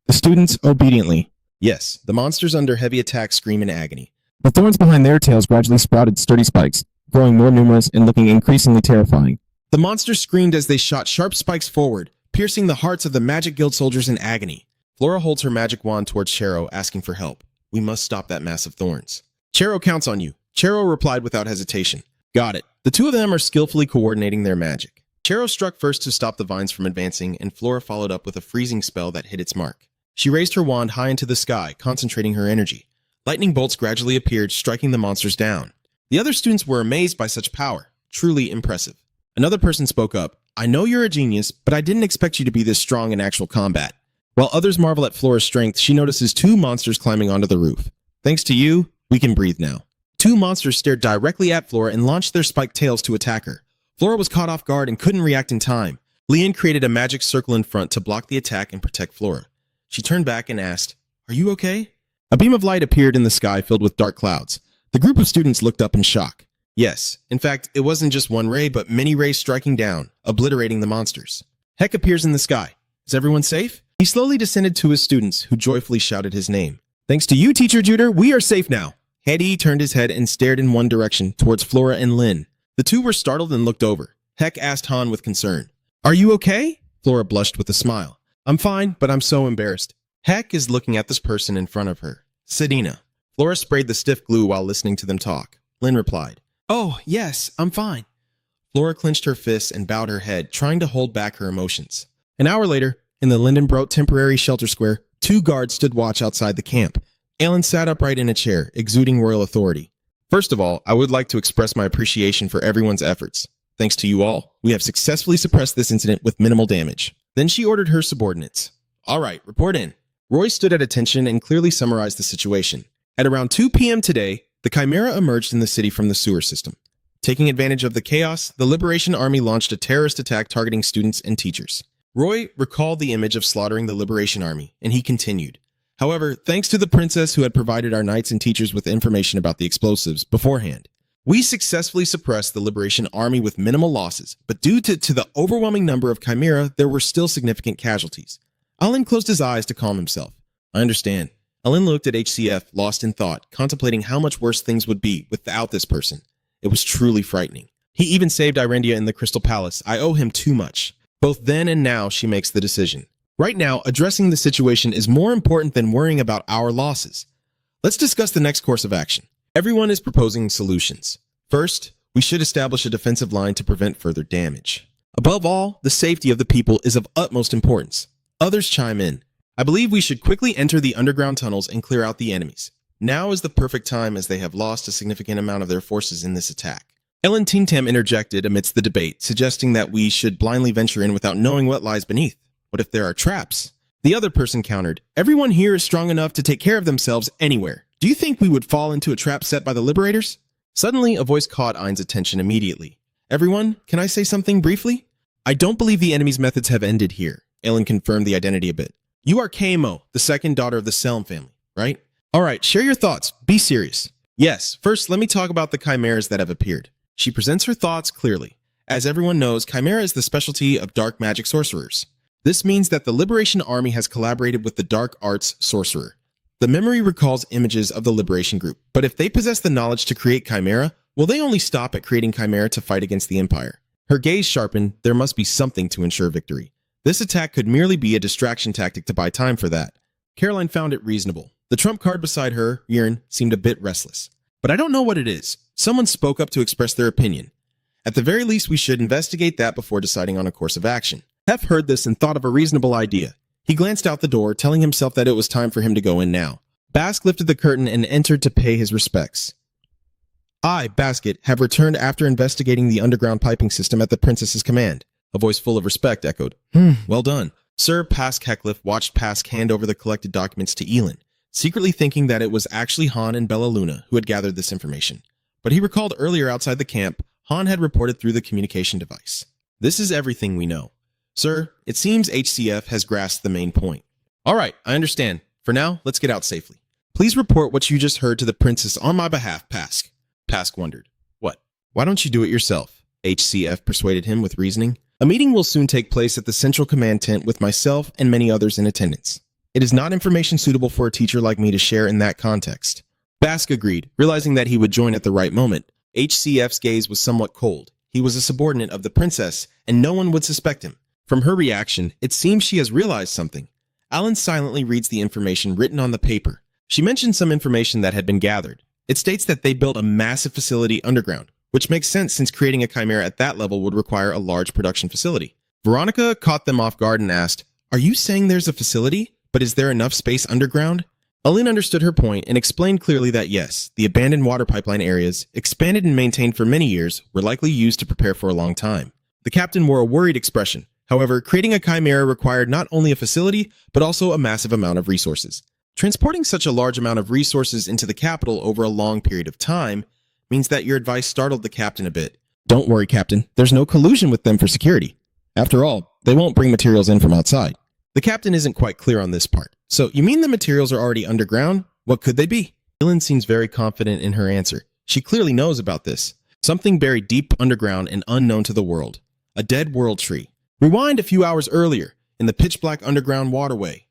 Speaker 2: The students obediently.
Speaker 1: Yes, the monsters under heavy attack scream in agony.
Speaker 2: The thorns behind their tails gradually sprouted sturdy spikes. growing more numerous and looking increasingly terrifying.
Speaker 1: The monsters screamed as they shot sharp spikes forward, piercing the hearts of the Magic Guild soldiers in agony. Flora holds her magic wand towards Chero, asking for help. We must stop that mass of thorns. Chero counts on you. Chero replied without hesitation. Got it. The two of them are skillfully coordinating their magic. Chero struck first to stop the vines from advancing, and Flora followed up with a freezing spell that hit its mark. She raised her wand high into the sky, concentrating her energy. Lightning bolts gradually appeared, striking the monsters down. The other students were amazed by such power. Truly impressive. Another person spoke up. I know you're a genius, but I didn't expect you to be this strong in actual combat. While others marvel at Flora's strength, she notices two monsters climbing onto the roof. Thanks to you, we can breathe now. Two monsters stared directly at Flora and launched their spiked tails to attack her. Flora was caught off guard and couldn't react in time. Leon created a magic circle in front to block the attack and protect Flora. She turned back and asked, Are you okay? A beam of light appeared in the sky filled with dark clouds. The group of students looked up in shock. Yes, in fact, it wasn't just one ray, but many rays striking down, obliterating the monsters. Heck appears in the sky. Is everyone safe? He slowly descended to his students, who joyfully shouted his name. Thanks to you, Teacher Juder, we are safe now. Hedy turned his head and stared in one direction, towards Flora and Lin. The two were startled and looked over. Heck asked Han with concern. Are you okay? Flora blushed with a smile. I'm fine, but I'm so embarrassed. Heck is looking at this person in front of her. Sedina. Flora sprayed the stiff glue while listening to them talk. Lin replied. Oh, yes, I'm fine. Flora clenched her fists and bowed her head, trying to hold back her emotions. An hour later, in the Lindenbrot temporary shelter square, two guards stood watch outside the camp. Aelin sat upright in a chair, exuding royal authority. First of all, I would like to express my appreciation for everyone's efforts. Thanks to you all, we have successfully suppressed this incident with minimal damage. Then she ordered her subordinates. All right, report in. Roy stood at attention and clearly summarized the situation. At around 2 p.m. today, the Chimera emerged in the city from the sewer system. Taking advantage of the chaos, the Liberation Army launched a terrorist attack targeting students and teachers. Roy recalled the image of slaughtering the Liberation Army, and he continued. However, thanks to the princess who had provided our knights and teachers with information about the explosives beforehand, we successfully suppressed the Liberation Army with minimal losses, but due to the overwhelming number of Chimera, there were still significant casualties. Alin closed his eyes to calm himself. I understand. Alin looked at HCF, lost in thought, contemplating how much worse things would be without this person. It was truly frightening. He even saved Irendia in the Crystal Palace. I owe him too much. Both then and now, she makes the decision. Right now, addressing the situation is more important than worrying about our losses. Let's discuss the next course of action. Everyone is proposing solutions. First, we should establish a defensive line to prevent further damage. Above all, the safety of the people is of utmost importance. Others chime in. I believe we should quickly enter the underground tunnels and clear out the enemies. Now is the perfect time as they have lost a significant amount of their forces in this attack. Ellen Tintam interjected amidst the debate, suggesting that we should blindly venture in without knowing what lies beneath. What if there are traps? The other person countered, everyone here is strong enough to take care of themselves anywhere. Do you think we would fall into a trap set by the Liberators? Suddenly, a voice caught Ein's attention immediately. Everyone, can I say something briefly? I don't believe the enemy's methods have ended here. Ellen confirmed the identity a bit. You are Keimo, the second daughter of the Selm family, right? All right, share your thoughts. Be serious. Yes, first let me talk about the chimeras that have appeared. She presents her thoughts clearly. As everyone knows, chimera is the specialty of dark magic sorcerers. This means that the Liberation Army has collaborated with the dark arts sorcerer. The memory recalls images of the Liberation Group, but if they possess the knowledge to create chimera, will they only stop at creating chimera to fight against the Empire? Her gaze sharpened. There must be something to ensure victory. This attack could merely be a distraction tactic to buy time for that. Caroline found it reasonable. The trump card beside her, Yiren, seemed a bit restless. But I don't know what it is. Someone spoke up to express their opinion. At the very least, we should investigate that before deciding on a course of action. Hef heard this and thought of a reasonable idea. He glanced out the door, telling himself that it was time for him to go in now. Bask lifted the curtain and entered to pay his respects. I, Basket, have returned after investigating the underground piping system at the princess's command. A voice full of respect echoed. Well done. Sir Pask Heckliff watched Pask hand over the collected documents to Elin, secretly thinking that it was actually Han and Bella Luna who had gathered this information. But he recalled earlier outside the camp, Han had reported through the communication device. This is everything we know. Sir, it seems HCF has grasped the main point. All right, I understand. For now, let's get out safely. Please report what you just heard to the princess on my behalf, Pask. Pask wondered. What? Why don't you do it yourself? HCF persuaded him with reasoning. A meeting will soon take place at the central command tent with myself and many others in attendance. It is not information suitable for a teacher like me to share in that context. Bask agreed, realizing that he would join at the right moment. HCF's gaze was somewhat cold. He was a subordinate of the princess, and no one would suspect him. From her reaction, it seems she has realized something. Alan silently reads the information written on the paper. She mentioned some information that had been gathered. It states that they built a massive facility underground, which makes sense since creating a chimera at that level would require a large production facility. Veronica caught them off guard and asked, "Are you saying there's a facility, but is there enough space underground?" Aline understood her point and explained clearly that yes, the abandoned water pipeline areas, expanded and maintained for many years, were likely used to prepare for a long time. The captain wore a worried expression. However, creating a chimera required not only a facility, but also a massive amount of resources. Transporting such a large amount of resources into the capital over a long period of time means that your advice startled the captain a bit.
Speaker 2: Don't worry, Captain. There's no collusion with them for security. After all, they won't bring materials in from outside.
Speaker 1: The captain isn't quite clear on this part. So, you mean the materials are already underground? What could they be? Dylan seems very confident in her answer. She clearly knows about this. Something buried deep underground and unknown to the world. A dead world tree. Rewind a few hours earlier, in the pitch-black underground waterway.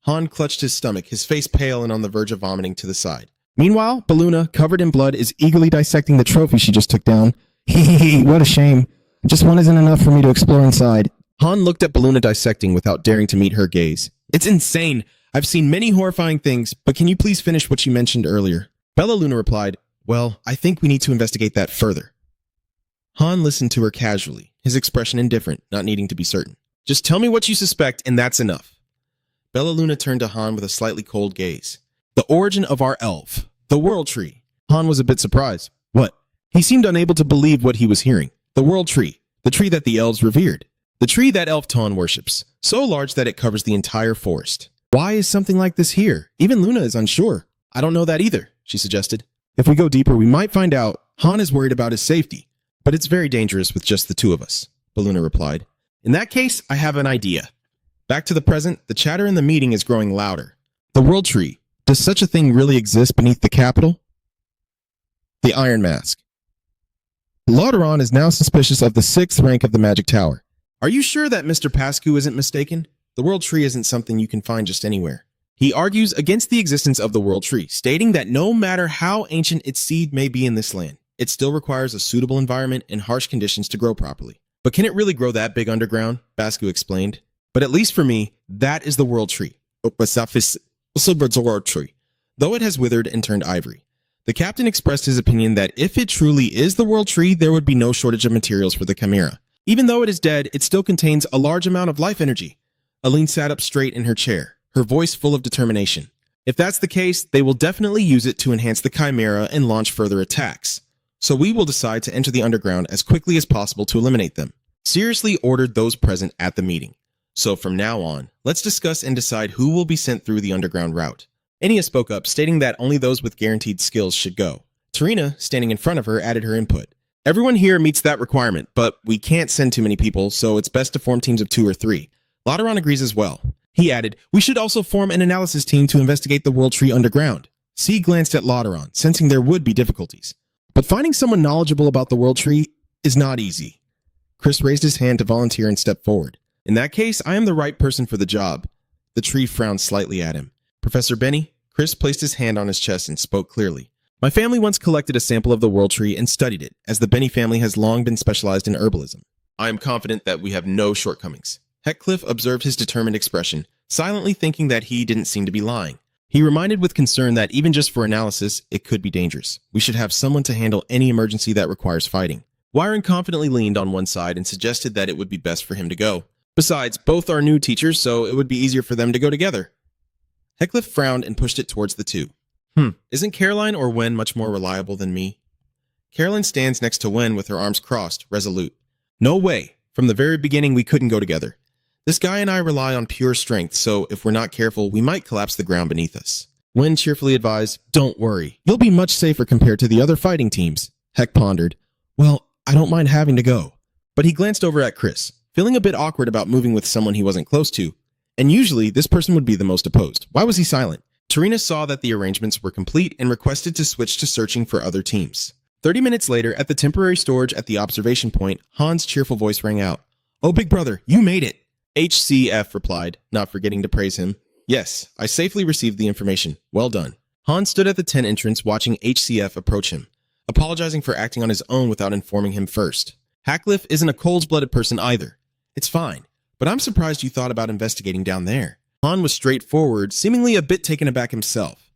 Speaker 1: Han clutched his stomach, his face pale and on the verge of vomiting to the side.
Speaker 2: Meanwhile, Baluna, covered in blood, is eagerly dissecting the trophy she just took down. What a shame. Just one isn't enough for me to explore inside.
Speaker 1: Han looked at Baluna dissecting without daring to meet her gaze. It's insane. I've seen many horrifying things, but can you please finish what you mentioned earlier? Bella Luna replied, "Well, I think we need to investigate that further." Han listened to her casually, his expression indifferent, not needing to be certain. "Just tell me what you suspect, and that's enough." Bella Luna turned to Han with a slightly cold gaze. "The origin of our elf, the World Tree." Han was a bit surprised. What? He seemed unable to believe what he was hearing. The World Tree, the tree that the elves revered. The tree that Elf Ton worships, so large that it covers the entire forest. Why is something like this here? Even Luna is unsure. "I don't know that either," she suggested. "If we go deeper, we might find out." Han is worried about his safety. "But it's very dangerous with just the two of us," Baluna replied. "In that case, I have an idea." Back to the present, the chatter in the meeting is growing louder. The World Tree. Does such a thing really exist beneath the capital? The Iron Mask. Lauderon is now suspicious of the 6th rank of the Magic Tower. "Are you sure that Mr. Pascu isn't mistaken? The World Tree isn't something you can find just anywhere." He argues against the existence of the World Tree, stating that no matter how ancient its seed may be in this land, it still requires a suitable environment and harsh conditions to grow properly. "But can it really grow that big underground?" Bascu explained. "But at least for me, that is the World Tree. Though it has withered and turned ivory." The captain expressed his opinion that if it truly is the World Tree, there would be no shortage of materials for the chimera. Even though it is dead, it still contains a large amount of life energy. Aline sat up straight in her chair, her voice full of determination. "If that's the case, they will definitely use it to enhance the chimera and launch further attacks. So we will decide to enter the underground as quickly as possible to eliminate them," seriously ordered those present at the meeting. "So from now on, let's discuss and decide who will be sent through the underground route." Enya spoke up, stating that only those with guaranteed skills should go. Tarina, standing in front of her, added her input. "Everyone here meets that requirement, but we can't send too many people, so it's best to form teams of 2 or 3. Lauderon agrees as well. He added, "We should also form an analysis team to investigate the World Tree underground." C glanced at Lauderon, sensing there would be difficulties. But finding someone knowledgeable about the World Tree is not easy. Chris raised his hand to volunteer and stepped forward. "In that case, I am the right person for the job." The tree frowned slightly at him. "Professor Benny?" Chris placed his hand on his chest and spoke clearly. "My family once collected a sample of the World Tree and studied it, as the Benny family has long been specialized in herbalism. I am confident that we have no shortcomings." Heathcliff observed his determined expression, silently thinking that he didn't seem to be lying. He reminded with concern that even just for analysis, it could be dangerous. We should have someone to handle any emergency that requires fighting. Wyron confidently leaned on one side and suggested that it would be best for him to go. Besides, both are new teachers, so it would be easier for them to go together. Heathcliff frowned and pushed it towards the two. Isn't Caroline or Wen much more reliable than me?" Caroline stands next to Wen with her arms crossed, resolute. "No way. From the very beginning, we couldn't go together. This guy and I rely on pure strength, so if we're not careful, we might collapse the ground beneath us." Wen cheerfully advised, "Don't worry. You'll be much safer compared to the other fighting teams." Heck pondered. "Well, I don't mind having to go." But he glanced over at Chris, feeling a bit awkward about moving with someone he wasn't close to. And usually, this person would be the most opposed. Why was he silent? Tarina saw that the arrangements were complete and requested to switch to searching for other teams. 30 minutes later, at the temporary storage at the observation point, Han's cheerful voice rang out. "Oh, big brother, you made it!" HCF replied, not forgetting to praise him. "Yes, I safely received the information. Well done." Han stood at the tent entrance watching HCF approach him. A apologizing for acting on his own without informing him first. Hackcliff isn't a cold-blooded person either. It's fine, but I'm surprised you thought about investigating down there. Han was straightforward, seemingly a bit taken aback himself.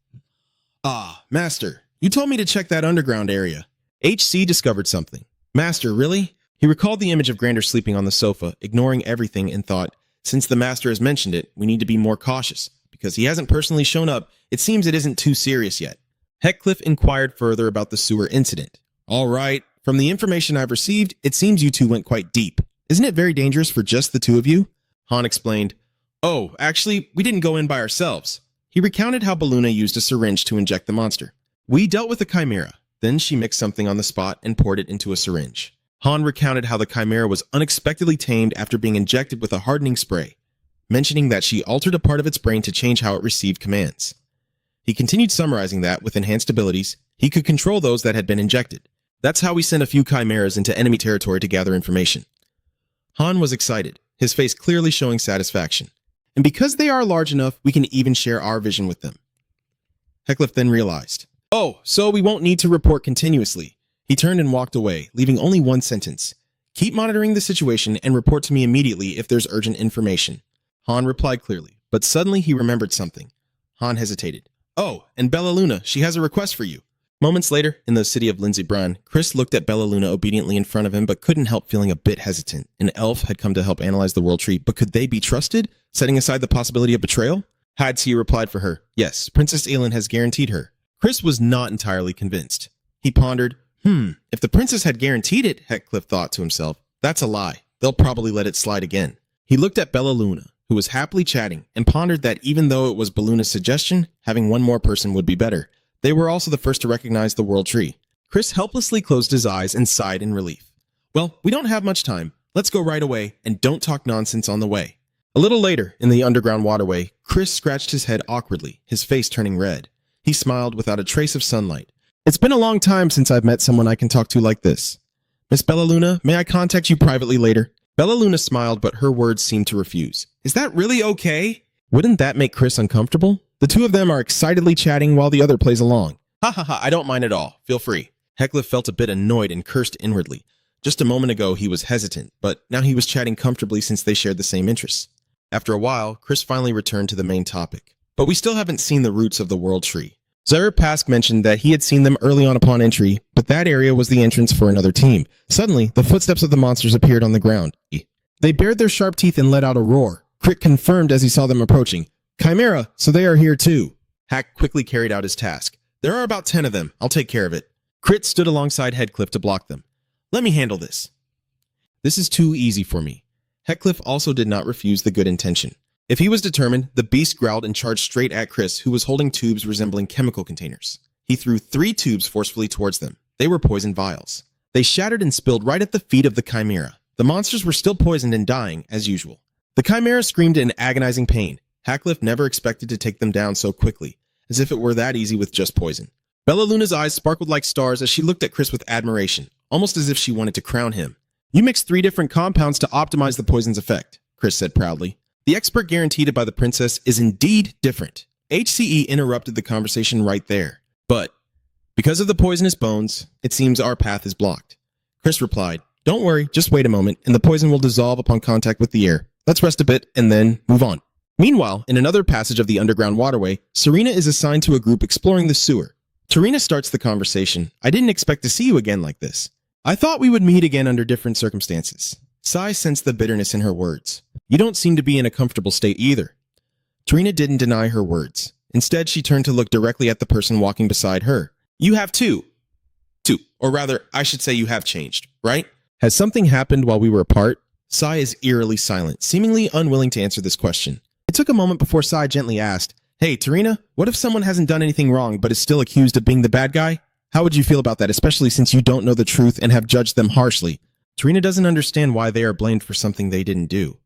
Speaker 1: Ah, Master, you told me to check that underground area. HC discovered something. Master, really? He recalled the image of Grander sleeping on the sofa, ignoring everything, and thought, since the Master has mentioned it, we need to be more cautious. Because he hasn't personally shown up, it seems it isn't too serious yet. Heckcliff inquired further about the sewer incident. All right, from the information I've received, it seems you two went quite deep. Isn't it very dangerous for just the two of you? Han explained, oh, actually, we didn't go in by ourselves. He recounted how Belluna used a syringe to inject the monster. We dealt with the Chimera. Then she mixed something on the spot and poured it into a syringe. Han recounted how the Chimera was unexpectedly tamed after being injected with a hardening spray, mentioning that she altered a part of its brain to change how it received commands. He continued summarizing that, with enhanced abilities, he could control those that had been injected. That's how we sent a few Chimeras into enemy territory to gather information. Han was excited, his face clearly showing satisfaction. And because they are large enough, we can even share our vision with them. Heckcliff then realized, oh, so we won't need to report continuously. He turned and walked away, leaving only one sentence. Keep monitoring the situation and report to me immediately if there's urgent information. Han replied clearly, but suddenly he remembered something. Han hesitated. Oh, and Bella Luna, she has a request for you. Moments later, in the city of Lindsey Brun, Chris looked at Bella Luna obediently in front of him, but couldn't help feeling a bit hesitant. An elf had come to help analyze the world tree, but could they be trusted, setting aside the possibility of betrayal? Hadsi replied for her, yes, Princess Aelin has guaranteed her. Chris was not entirely convinced. He pondered, if the princess had guaranteed it, Heckcliff thought to himself, that's a lie. They'll probably let it slide again. He looked at Bella Luna, who was happily chatting, and pondered that even though it was Belluna's suggestion, having one more person would be better. They were also the first to recognize the world tree. Chris helplessly closed his eyes and sighed in relief. Well, we don't have much time. Let's go right away, and don't talk nonsense on the way. A little later, in the underground waterway, Chris scratched his head awkwardly, his face turning red. He smiled without a trace of sunlight. It's been a long time since I've met someone I can talk to like this. Miss Bella Luna, may I contact you privately later? Bella Luna smiled, but her words seemed to refuse. Is that really okay? Wouldn't that make Chris uncomfortable? The two of them are excitedly chatting while the other plays along. Ha ha ha, I don't mind at all. Feel free. Heckcliff felt a bit annoyed and cursed inwardly. Just a moment ago he was hesitant, but now he was chatting comfortably since they shared the same interests. After a while, Chris finally returned to the main topic. But we still haven't seen the roots of the world tree. Zaire Pask mentioned that he had seen them early on upon entry, but that area was the entrance for another team. Suddenly, the footsteps of the monsters appeared on the ground. They bared their sharp teeth and let out a roar. Crick confirmed as he saw them approaching. Chimera, so they are here too. Hack quickly carried out his task. There are about 10 of them. I'll take care of it. Crit stood alongside Heckcliff to block them. Let me handle this. This is too easy for me. Heckcliff also did not refuse the good intention. If he was determined, the beast growled and charged straight at Chris, who was holding tubes resembling chemical containers. He threw 3 tubes forcefully towards them. They were poison vials. They shattered and spilled right at the feet of the Chimera. The monsters were still poisoned and dying, as usual. The Chimera screamed in agonizing pain. Hackcliff never expected to take them down so quickly, as if it were that easy with just poison. Bella Luna's eyes sparkled like stars as she looked at Chris with admiration, almost as if she wanted to crown him. You mixed 3 different compounds to optimize the poison's effect, Chris said proudly. The expert guaranteed by the princess is indeed different. HCE interrupted the conversation right there. But, because of the poisonous bones, it seems our path is blocked. Chris replied, don't worry, just wait a moment, and the poison will dissolve upon contact with the air. Let's rest a bit, and then move on. Meanwhile, in another passage of the underground waterway, Serena is assigned to a group exploring the sewer. Tarina starts the conversation. I didn't expect to see you again like this. I thought we would meet again under different circumstances. Sai sensed the bitterness in her words. You don't seem to be in a comfortable state either. Tarina didn't deny her words. Instead, she turned to look directly at the person walking beside her. You have too. Or rather, I should say you have changed, right? Has something happened while we were apart? Sai is eerily silent, seemingly unwilling to answer this question. It took a moment before Sai gently asked, Hey, Tarina, what if someone hasn't done anything wrong but is still accused of being the bad guy? How would you feel about that, especially since you don't know the truth and have judged them harshly? Tarina doesn't understand why they are blamed for something they didn't do.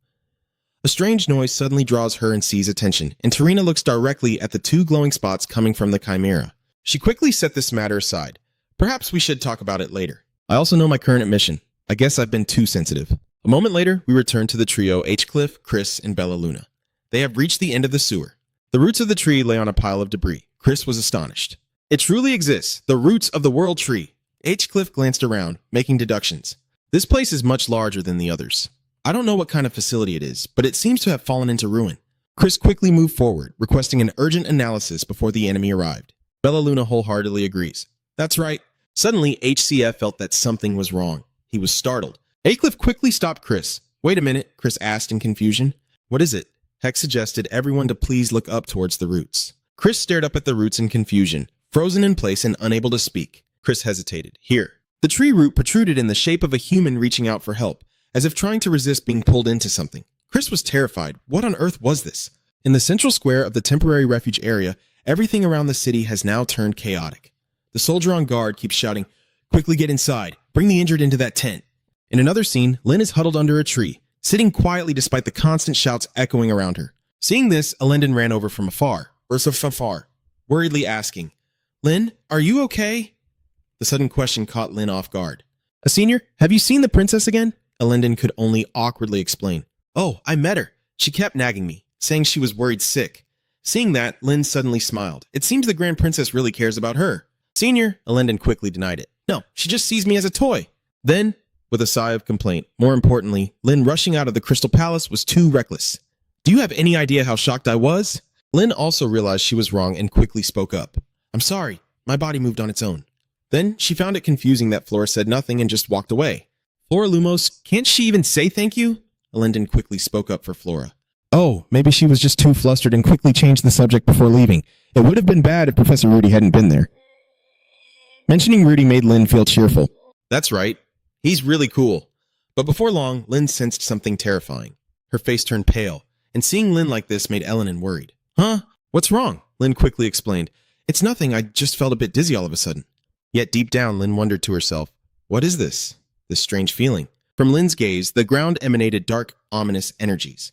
Speaker 1: A strange noise suddenly draws her and C's attention, and Tarina looks directly at the 2 glowing spots coming from the Chimera. She quickly set this matter aside. Perhaps we should talk about it later. I also know my current mission. I guess I've been too sensitive. A moment later, we return to the trio Heckcliff, Chris, and Bella Luna. They have reached the end of the sewer. The roots of the tree lay on a pile of debris. Chris was astonished. It truly exists, the roots of the world tree.
Speaker 2: Cliff glanced around, making deductions. This place is much larger than the others. I don't know what kind of facility it is, but it seems to have fallen into ruin. Chris quickly moved forward, requesting an urgent analysis before the enemy arrived. Bella Luna wholeheartedly agrees. That's right. Suddenly, HCF felt that something was wrong. He was startled. Cliff quickly stopped Chris. Wait a minute, Chris asked in confusion. What is it? Heck suggested everyone to please look up towards the roots. Chris stared up at the roots in confusion, frozen in place and unable to speak. Chris hesitated. Here. The tree root protruded in the shape of a human reaching out for help, as if trying to resist being pulled into something. Chris was terrified. What on earth was this? In the central square of the temporary refuge area, everything around the city has now turned chaotic. The soldier on guard keeps shouting, "Quickly get inside. Bring the injured into that tent." In another scene, Lynn is huddled under a tree, sitting quietly despite the constant shouts echoing around her. Seeing this, Elendon ran over from afar, worriedly asking, "Lynn, are you okay?" The sudden question caught Lynn off guard. "A senior, have you seen the princess again?" Elendon could only awkwardly explain. "Oh, I met her. She kept nagging me, saying she was worried sick." Seeing that, Lynn suddenly smiled. It seems the Grand Princess really cares about her. "Senior," Elendon quickly denied it. "No, she just sees me as a toy." Then, with a sigh of complaint, more importantly, Lynn rushing out of the Crystal Palace was too reckless. "Do you have any idea how shocked I was?" Lynn also realized she was wrong and quickly spoke up. "I'm sorry. My body moved on its own." Then she found it confusing that Flora said nothing and just walked away. "Flora Lumos, can't she even say thank you?" Elendon quickly spoke up for Flora. "Oh, maybe she was just too flustered and quickly changed the subject before leaving. It would have been bad if Professor Rudy hadn't been there." Mentioning Rudy made Lynn feel cheerful. "That's right. He's really cool." But before long, Lynn sensed something terrifying. Her face turned pale, and seeing Lynn like this made Eleanor worried. "Huh? What's wrong?" Lynn quickly explained. "It's nothing. I just felt a bit dizzy all of a sudden." Yet deep down, Lynn wondered to herself, what is this strange feeling? From Lynn's gaze, the ground emanated dark, ominous energies.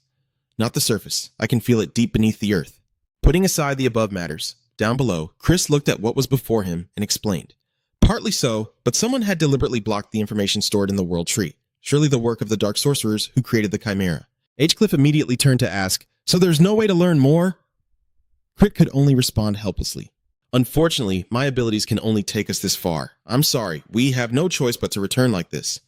Speaker 2: Not the surface. I can feel it deep beneath the earth. Putting aside the above matters, down below, Chris looked at what was before him and explained. Partly so, but someone had deliberately blocked the information stored in the World Tree, surely the work of the Dark Sorcerers who created the Chimera. Cliff immediately turned to ask, "So there's no way to learn more?" Crit could only respond helplessly. "Unfortunately, my abilities can only take us this far. I'm sorry, we have no choice but to return like this."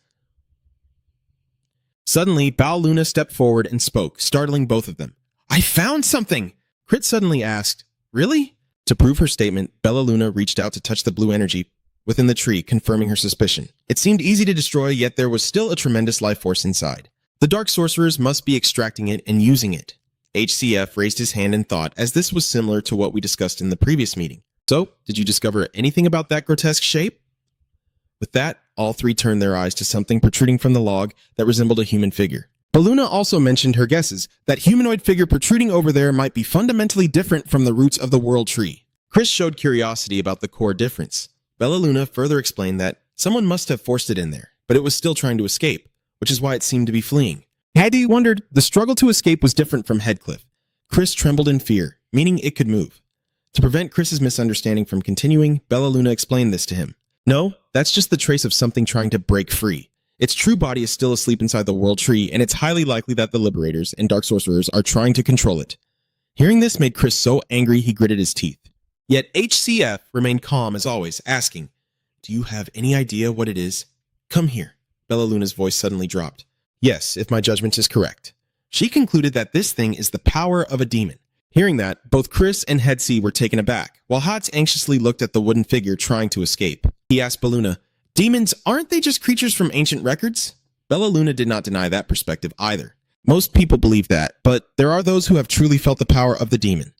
Speaker 2: Suddenly, Bao Luna stepped forward and spoke, startling both of them. "I found something!" Crit suddenly asked, "Really?" To prove her statement, Bella Luna reached out to touch the blue energy within the tree, confirming her suspicion. It seemed easy to destroy, yet there was still a tremendous life force inside. The Dark Sorcerers must be extracting it and using it. HCF raised his hand in thought, as this was similar to what we discussed in the previous meeting. "So, did you discover anything about that grotesque shape?" With that, all three turned their eyes to something protruding from the log that resembled a human figure. Baluna also mentioned her guesses that humanoid figure protruding over there might be fundamentally different from the roots of the World Tree. Chris showed curiosity about the core difference. Bella Luna further explained that someone must have forced it in there, but it was still trying to escape, which is why it seemed to be fleeing. Hattie wondered the struggle to escape was different from Headcliff. Chris trembled in fear, meaning it could move. To prevent Chris's misunderstanding from continuing, Bella Luna explained this to him. "No, that's just the trace of something trying to break free. Its true body is still asleep inside the World Tree, and it's highly likely that the Liberators and Dark Sorcerers are trying to control it." Hearing this made Chris so angry he gritted his teeth. Yet HCF remained calm as always, asking, "Do you have any idea what it is?" "Come here." Bella Luna's voice suddenly dropped. "Yes, if my judgment is correct." She concluded that this thing is the power of a demon. Hearing that, both Chris and Headsea were taken aback, while Hotz anxiously looked at the wooden figure trying to escape. He asked Belluna, "Demons, aren't they just creatures from ancient records?" Bella Luna did not deny that perspective either. Most people believe that, but there are those who have truly felt the power of the demon.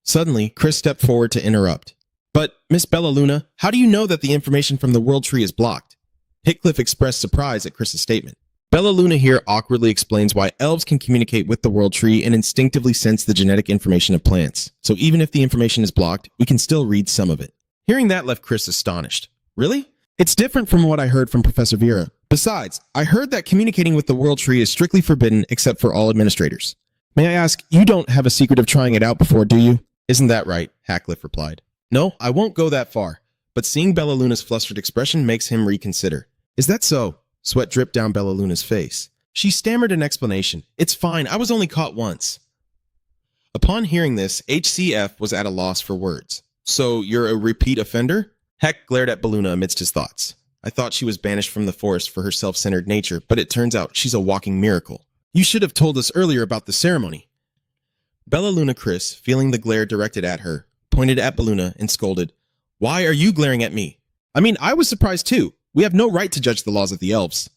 Speaker 2: Suddenly, Chris stepped forward to interrupt. "But, Miss Bella Luna, how do you know that the information from the World Tree is blocked?" Heathcliff expressed surprise at Chris's statement. Bella Luna here awkwardly explains why elves can communicate with the World Tree and instinctively sense the genetic information of plants. So even if the information is blocked, we can still read some of it. Hearing that left Chris astonished. "Really? It's different from what I heard from Professor Vera. Besides, I heard that communicating with the World Tree is strictly forbidden except for all administrators. May I ask, you don't have a secret of trying it out before, do you?" "Isn't that right?" Hackcliffe replied. "No, I won't go that far. But seeing Bella Luna's flustered expression makes him reconsider." "Is that so?" Sweat dripped down Bella Luna's face. She stammered an explanation. "It's fine, I was only caught once." Upon hearing this, HCF was at a loss for words. "So you're a repeat offender?"
Speaker 1: Heck glared at Belluna amidst his thoughts. I thought she was banished from the forest for her self-centered nature, but it turns out she's a walking miracle. You should have told us earlier about the ceremony. Belluna Chris, feeling the glare directed at her, pointed at Belluna and scolded, "Why are you glaring at me?" I mean, I was surprised too. We have no right to judge the laws of the elves.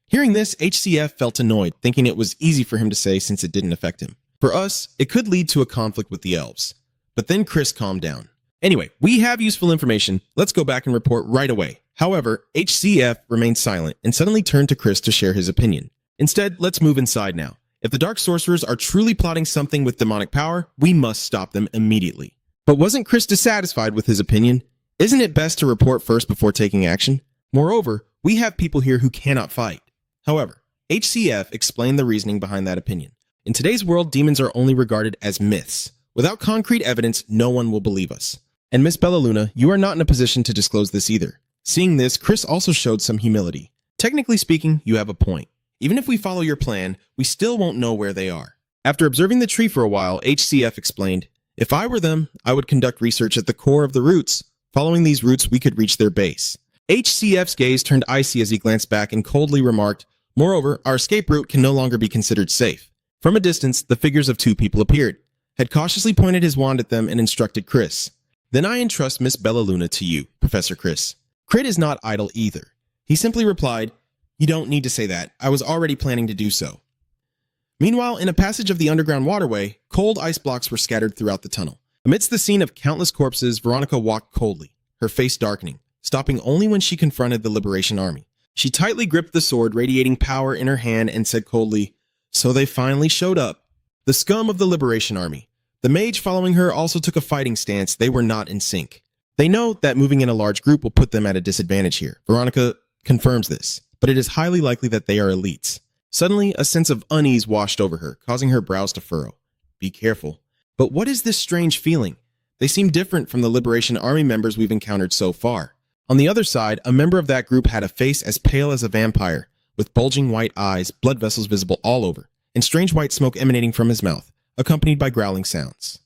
Speaker 1: Hearing this, HCF felt annoyed, thinking it was easy for him to say since it didn't affect him. For us, it could lead to a conflict with the elves. But then Chris calmed down. Anyway, we have useful information. Let's go back and report right away. However, HCF remained silent and suddenly turned to Chris to share his opinion. Instead, let's move inside now. If the Dark Sorcerers are truly plotting something with demonic power, we must stop them immediately. But wasn't Chris dissatisfied with his opinion? Isn't it best to report first before taking action? Moreover, we have people here who cannot fight. However, HCF explained the reasoning behind that opinion. In today's world, demons are only regarded as myths. Without concrete evidence, no one will believe us. And Miss Belluna, you are not in a position to disclose this either. Seeing this, Chris also showed some humility. Technically speaking, you have a point. Even if we follow your plan, we still won't know where they are. After observing the tree for a while, HCF explained, "If I were them, I would conduct research at the core of the roots. Following these roots, we could reach their base." HCF's gaze turned icy as he glanced back and coldly remarked, "Moreover, our escape route can no longer be considered safe." From a distance, the figures of two people appeared. Had cautiously pointed his wand at them and instructed Chris, "Then I entrust Miss Belluna to you, Professor Chris." Crit is not idle either. He simply replied, "You don't need to say that. I was already planning to do so." Meanwhile, in a passage of the underground waterway, cold ice blocks were scattered throughout the tunnel. Amidst the scene of countless corpses, Veronica walked coldly, her face darkening, stopping only when she confronted the Liberation Army. She tightly gripped the sword, radiating power in her hand, and said coldly, "So they finally showed up. The scum of the Liberation Army." The mage following her also took a fighting stance. They were not in sync. They know that moving in a large group will put them at a disadvantage here. Veronica confirms this, but it is highly likely that they are elites. Suddenly, a sense of unease washed over her, causing her brows to furrow. Be careful. But what is this strange feeling? They seem different from the Liberation Army members we've encountered so far. On the other side, a member of that group had a face as pale as a vampire, with bulging white eyes, blood vessels visible all over, and strange white smoke emanating from his mouth, accompanied by growling sounds.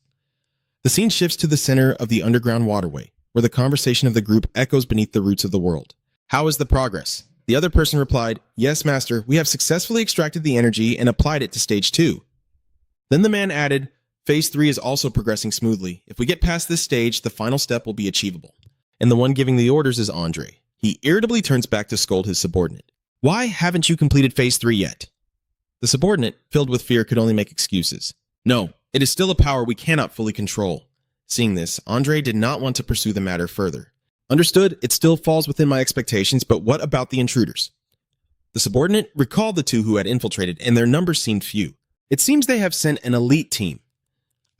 Speaker 1: The scene shifts to the center of the underground waterway, where the conversation of the group echoes beneath the roots of the world. "How is the progress?" The other person replied, "Yes, Master, we have successfully extracted the energy and applied it to Stage 2. Then the man added, "Phase 3 is also progressing smoothly. If we get past this stage, the final step will be achievable." And the one giving the orders is Andre. He irritably turns back to scold his subordinate. "Why haven't you completed Phase 3 yet?" The subordinate, filled with fear, could only make excuses. "No, it is still a power we cannot fully control." Seeing this, Andre did not want to pursue the matter further. "Understood, it still falls within my expectations, but what about the intruders?" The subordinate recalled the two who had infiltrated, and their numbers seemed few. "It seems they have sent an elite team.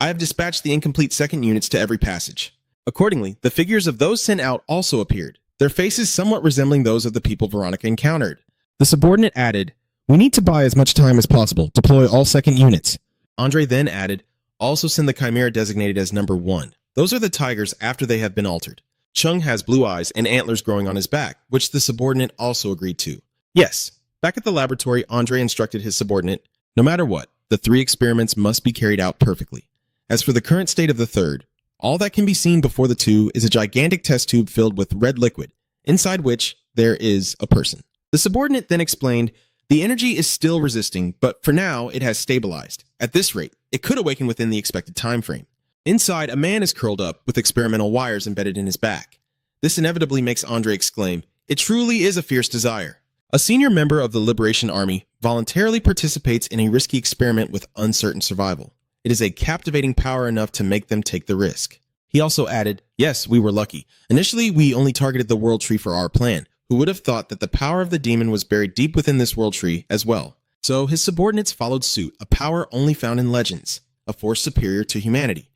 Speaker 1: I have dispatched the incomplete second units to every passage." Accordingly, the figures of those sent out also appeared, their faces somewhat resembling those of the people Veronica encountered. The subordinate added, "We need to buy as much time as possible. Deploy all second units." Andre then added, "Also send the chimera designated as number 1. Those are the tigers after they have been altered. Chung has blue eyes and antlers growing on his back, which the subordinate also agreed to." Yes, back at the laboratory, Andre instructed his subordinate, "No matter what, the 3 experiments must be carried out perfectly. As for the current state of the third, all that can be seen before the 2 is a gigantic test tube filled with red liquid, inside which there is a person." The subordinate then explained, "The energy is still resisting, but for now it has stabilized. At this rate, it could awaken within the expected time frame. Inside, a man is curled up with experimental wires embedded in his back." This inevitably makes Andre exclaim, "It truly is a fierce desire." A senior member of the Liberation Army voluntarily participates in a risky experiment with uncertain survival. It is a captivating power enough to make them take the risk. He also added, "Yes, we were lucky. Initially, we only targeted the World Tree for our plan. Who would have thought that the power of the demon was buried deep within this World Tree as well?" So his subordinates followed suit, a power only found in legends, a force superior to humanity.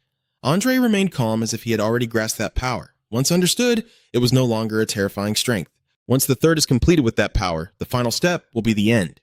Speaker 1: Andre remained calm as if he had already grasped that power. Once understood, it was no longer a terrifying strength. Once the third is completed with that power, the final step will be the end.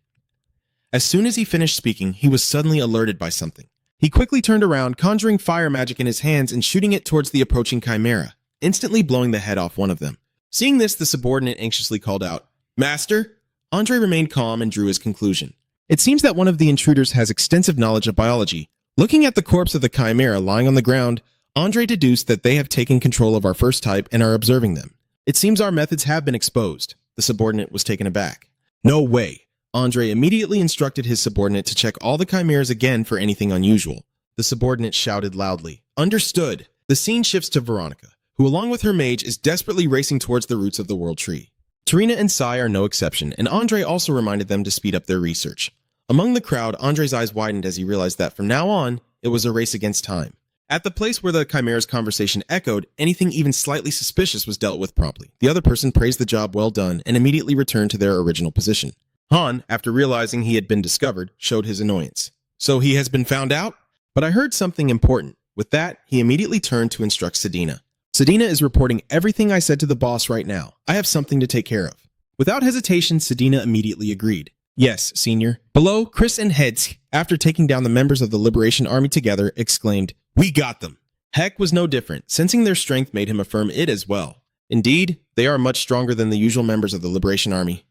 Speaker 1: As soon as he finished speaking, he was suddenly alerted by something. He quickly turned around, conjuring fire magic in his hands and shooting it towards the approaching chimera, instantly blowing the head off one of them. Seeing this, the subordinate anxiously called out, "Master?" Andre remained calm and drew his conclusion. It seems that one of the intruders has extensive knowledge of biology. Looking at the corpse of the chimera lying on the ground, Andre deduced that they have taken control of our first type and are observing them. It seems our methods have been exposed. The subordinate was taken aback. No way. Andre immediately instructed his subordinate to check all the chimeras again for anything unusual. The subordinate shouted loudly, "Understood!" The scene shifts to Veronica, who along with her mage is desperately racing towards the roots of the world tree. Tarina and Sai are no exception, and Andre also reminded them to speed up their research. Among the crowd, Andre's eyes widened as he realized that from now on, it was a race against time. At the place where the chimera's conversation echoed, anything even slightly suspicious was dealt with promptly. The other person praised the job well done and immediately returned to their original position. Han, after realizing he had been discovered, showed his annoyance. "So he has been found out? But I heard something important." With that, he immediately turned to instruct Sedina. "Sedina is reporting everything I said to the boss right now. I have something to take care of." Without hesitation, Sedina immediately agreed. "Yes, Senior." Below, Chris and Heads, after taking down the members of the Liberation Army together, exclaimed, "We got them!" Heck was no different. Sensing their strength made him affirm it as well. Indeed, they are much stronger than the usual members of the Liberation Army.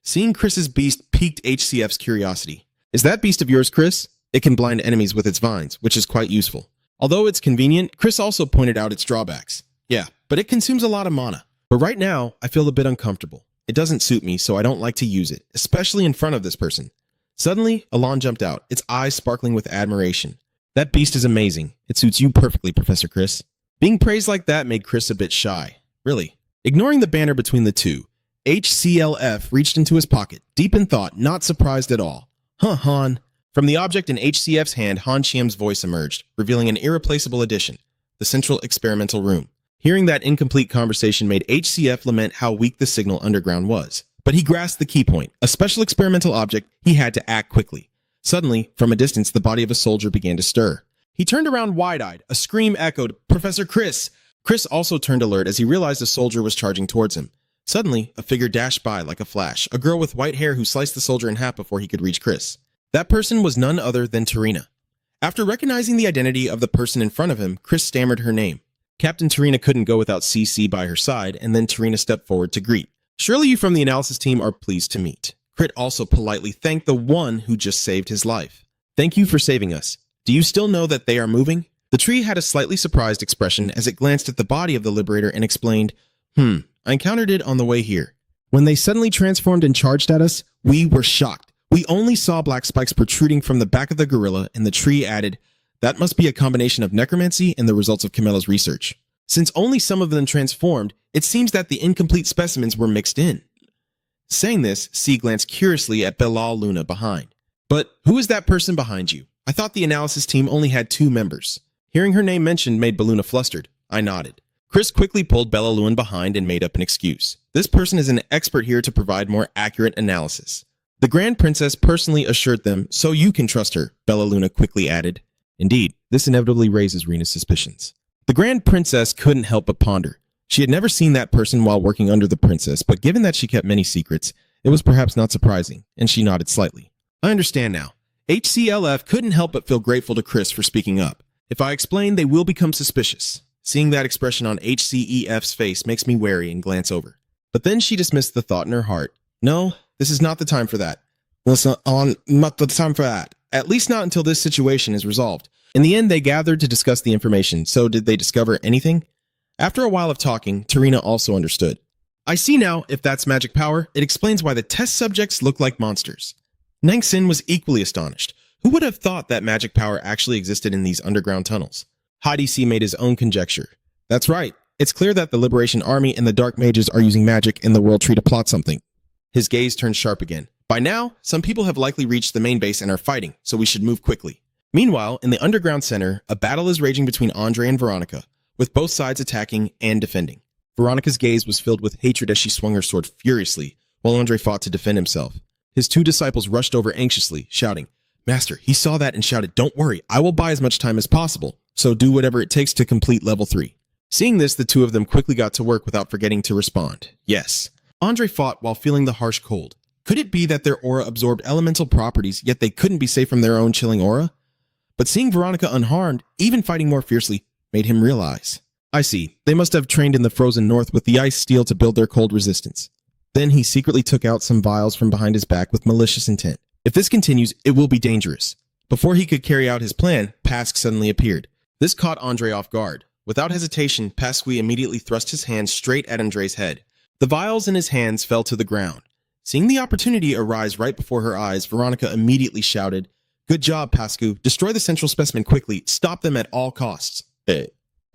Speaker 1: Seeing Chris's beast piqued HCF's curiosity. "Is that beast of yours, Chris? It can blind enemies with its vines, which is quite useful. Although it's convenient, Chris also pointed out its drawbacks. Yeah, but it consumes a lot of mana. But right now, I feel a bit uncomfortable. It doesn't suit me, so I don't like to use it, especially in front of this person." Suddenly, Alon jumped out, its eyes sparkling with admiration. "That beast is amazing. It suits you perfectly, Professor Chris." Being praised like that made Chris a bit shy. Really. Ignoring the banter between the two, HCLF reached into his pocket, deep in thought, not surprised at all. "Huh, Han." From the object in HCF's hand, Han Chiem's voice emerged, revealing an irreplaceable addition, the central experimental room. Hearing that incomplete conversation made HCF lament how weak the signal underground was. But he grasped the key point, a special experimental object. He had to act quickly. Suddenly, from a distance, the body of a soldier began to stir. He turned around wide-eyed. A scream echoed, "Professor Chris!" Chris also turned alert as he realized a soldier was charging towards him. Suddenly, a figure dashed by like a flash, a girl with white hair who sliced the soldier in half before he could reach Chris. That person was none other than Tarina. After recognizing the identity of the person in front of him, Chris stammered her name. Captain Tarina couldn't go without CC by her side, and then Tarina stepped forward to greet. "Surely you from the analysis team are pleased to meet." Crit also politely thanked the one who just saved his life. "Thank you for saving us. Do you still know that they are moving?" The tree had a slightly surprised expression as it glanced at the body of the Liberator and explained, I encountered it on the way here. When they suddenly transformed and charged at us, we were shocked. We only saw black spikes protruding from the back of the gorilla, and the tree added, "That must be a combination of necromancy and the results of Camilla's research. Since only some of them transformed, it seems that the incomplete specimens were mixed in." Saying this, C glanced curiously at Belal Luna behind. "But who is that person behind you? I thought the analysis team only had 2 members." Hearing her name mentioned made Beluna flustered. I nodded. Chris quickly pulled Bella Luna behind and made up an excuse. "This person is an expert here to provide more accurate analysis." The Grand Princess personally assured them, "So you can trust her," Bella Luna quickly added. Indeed, this inevitably raises Rena's suspicions. The Grand Princess couldn't help but ponder. She had never seen that person while working under the princess, but given that she kept many secrets, it was perhaps not surprising, and she nodded slightly. "I understand now." HCLF couldn't help but feel grateful to Chris for speaking up. "If I explain, they will become suspicious." Seeing that expression on HCEF's face makes me wary and glance over. But then she dismissed the thought in her heart. "No, this is not the time for that. Listen, not the time for that. At least not until this situation is resolved." In the end, they gathered to discuss the information, so did they discover anything? After a while of talking, Tarina also understood. "I see now, if that's magic power, it explains why the test subjects look like monsters." Nang Sin was equally astonished. Who would have thought that magic power actually existed in these underground tunnels? Hadi C made his own conjecture. "That's right. It's clear that the Liberation Army and the Dark Mages are using magic in the World Tree to plot something." His gaze turned sharp again. "By now, some people have likely reached the main base and are fighting, so we should move quickly." Meanwhile, in the underground center, a battle is raging between Andre and Veronica, with both sides attacking and defending. Veronica's gaze was filled with hatred as she swung her sword furiously, while Andre fought to defend himself. His 2 disciples rushed over anxiously, shouting, "Master, he saw that and shouted, 'Don't worry, I will buy as much time as possible, so do whatever it takes to complete level 3. Seeing this, the 2 of them quickly got to work without forgetting to respond. Yes. Andre fought while feeling the harsh cold. Could it be that their aura absorbed elemental properties, yet they couldn't be safe from their own chilling aura? But seeing Veronica unharmed, even fighting more fiercely, made him realize. I see. They must have trained in the frozen north with the ice steel to build their cold resistance. Then he secretly took out some vials from behind his back with malicious intent. If this continues, it will be dangerous. Before he could carry out his plan, Pask suddenly appeared. This caught Andre off guard. Without hesitation, Pasqui immediately thrust his hand straight at Andre's head. The vials in his hands fell to the ground. Seeing the opportunity arise right before her eyes, Veronica immediately shouted, "Good job, Pasqui. Destroy the central specimen quickly. Stop them at all costs."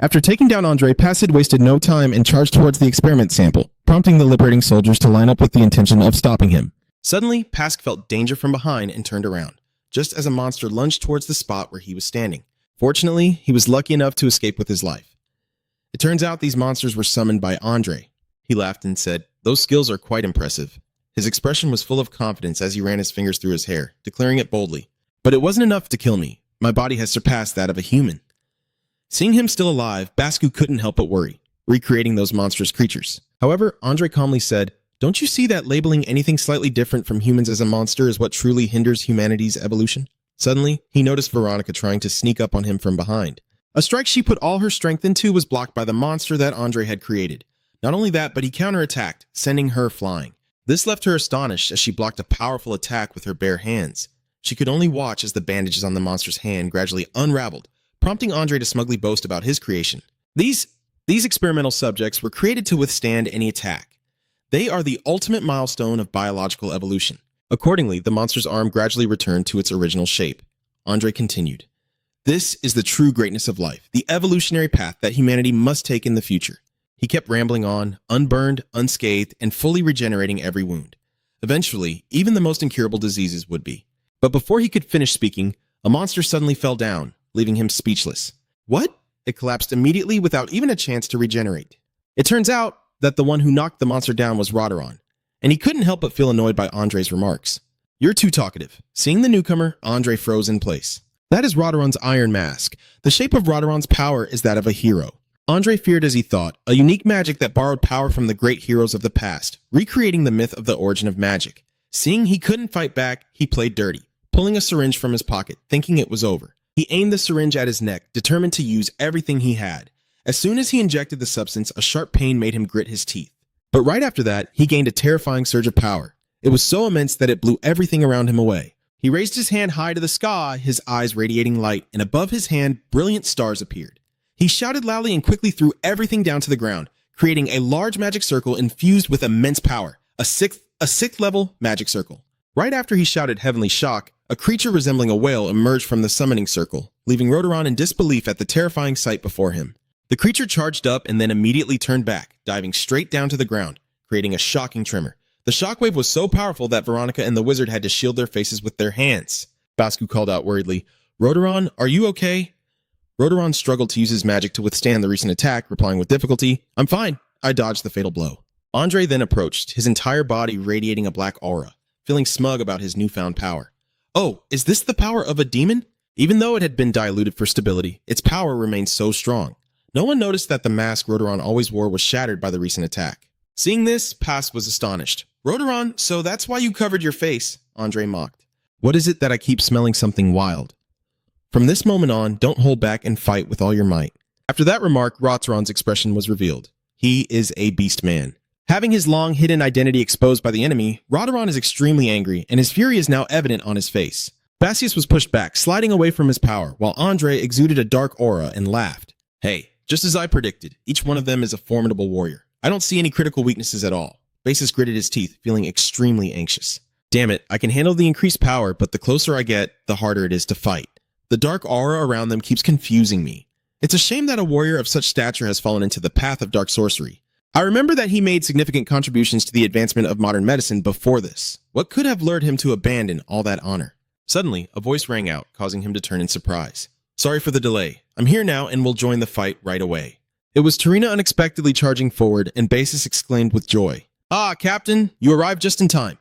Speaker 1: After taking down Andre, Pasqui wasted no time and charged towards the experiment sample, prompting the liberating soldiers to line up with the intention of stopping him. Suddenly, Pasqui felt danger from behind and turned around, just as a monster lunged towards the spot where he was standing. Fortunately, he was lucky enough to escape with his life. It turns out these monsters were summoned by Andre. He laughed and said, "Those skills are quite impressive." His expression was full of confidence as he ran his fingers through his hair, declaring it boldly, "But it wasn't enough to kill me. My body has surpassed that of a human." Seeing him still alive, Pasqui couldn't help but worry, recreating those monstrous creatures. However, Andre calmly said, "Don't you see that labeling anything slightly different from humans as a monster is what truly hinders humanity's evolution?" Suddenly, he noticed Veronica trying to sneak up on him from behind. A strike she put all her strength into was blocked by the monster that Andre had created. Not only that, but he counterattacked, sending her flying. This left her astonished as she blocked a powerful attack with her bare hands. She could only watch as the bandages on the monster's hand gradually unraveled, prompting Andre to smugly boast about his creation. These experimental subjects were created to withstand any attack. They are the ultimate milestone of biological evolution. Accordingly, the monster's arm gradually returned to its original shape. Andre continued, "This is the true greatness of life, the evolutionary path that humanity must take in the future." He kept rambling on, unburned, unscathed, and fully regenerating every wound. Eventually, even the most incurable diseases would be. But before he could finish speaking, a monster suddenly fell down, leaving him speechless. What? It collapsed immediately without even a chance to regenerate. It turns out that the one who knocked the monster down was Rodaron, and he couldn't help but feel annoyed by Andre's remarks. "You're too talkative." Seeing the newcomer, Andre froze in place. That is Rodaron's iron mask. The shape of Rodaron's power is that of a hero. Andre feared as he thought, a unique magic that borrowed power from the great heroes of the past, recreating the myth of the origin of magic. Seeing he couldn't fight back, he played dirty, pulling a syringe from his pocket, thinking it was over. He aimed the syringe at his neck, determined to use everything he had. As soon as he injected the substance, a sharp pain made him grit his teeth. But right after that, he gained a terrifying surge of power. It was so immense that it blew everything around him away. He raised his hand high to the sky, his eyes radiating light, and above his hand, brilliant stars appeared. He shouted loudly and quickly threw everything down to the ground, creating a large magic circle infused with immense power, a sixth level magic circle. Right after he shouted heavenly shock, a creature resembling a whale emerged from the summoning circle, leaving Rodaron in disbelief at the terrifying sight before him. The creature charged up and then immediately turned back, diving straight down to the ground, creating a shocking tremor. The shockwave was so powerful that Veronica and the wizard had to shield their faces with their hands. Pasqui called out worriedly, "Rodaron, are you okay?" Rodaron struggled to use his magic to withstand the recent attack, replying with difficulty, "I'm fine. I dodged the fatal blow." Andre then approached, his entire body radiating a black aura, feeling smug about his newfound power. "Oh, is this the power of a demon?" Even though it had been diluted for stability, its power remained so strong. No one noticed that the mask Rodaron always wore was shattered by the recent attack. Seeing this, Pasqui was astonished. "Rodaron, so that's why you covered your face," Andre mocked. "What is it that I keep smelling something wild? From this moment on, don't hold back and fight with all your might." After that remark, Rodaron's expression was revealed. He is a beast man. Having his long hidden identity exposed by the enemy, Rodaron is extremely angry, and his fury is now evident on his face. Basius was pushed back, sliding away from his power, while Andre exuded a dark aura and laughed. "Hey, just as I predicted, each one of them is a formidable warrior. I don't see any critical weaknesses at all." Basius gritted his teeth, feeling extremely anxious. "Damn it, I can handle the increased power, but the closer I get, the harder it is to fight. The dark aura around them keeps confusing me. It's a shame that a warrior of such stature has fallen into the path of dark sorcery. I remember that he made significant contributions to the advancement of modern medicine before this. What could have lured him to abandon all that honor?" Suddenly, a voice rang out, causing him to turn in surprise. "Sorry for the delay. I'm here now and will join the fight right away." It was Tarina unexpectedly charging forward, and Basius exclaimed with joy, "Ah, Captain, you arrived just in time."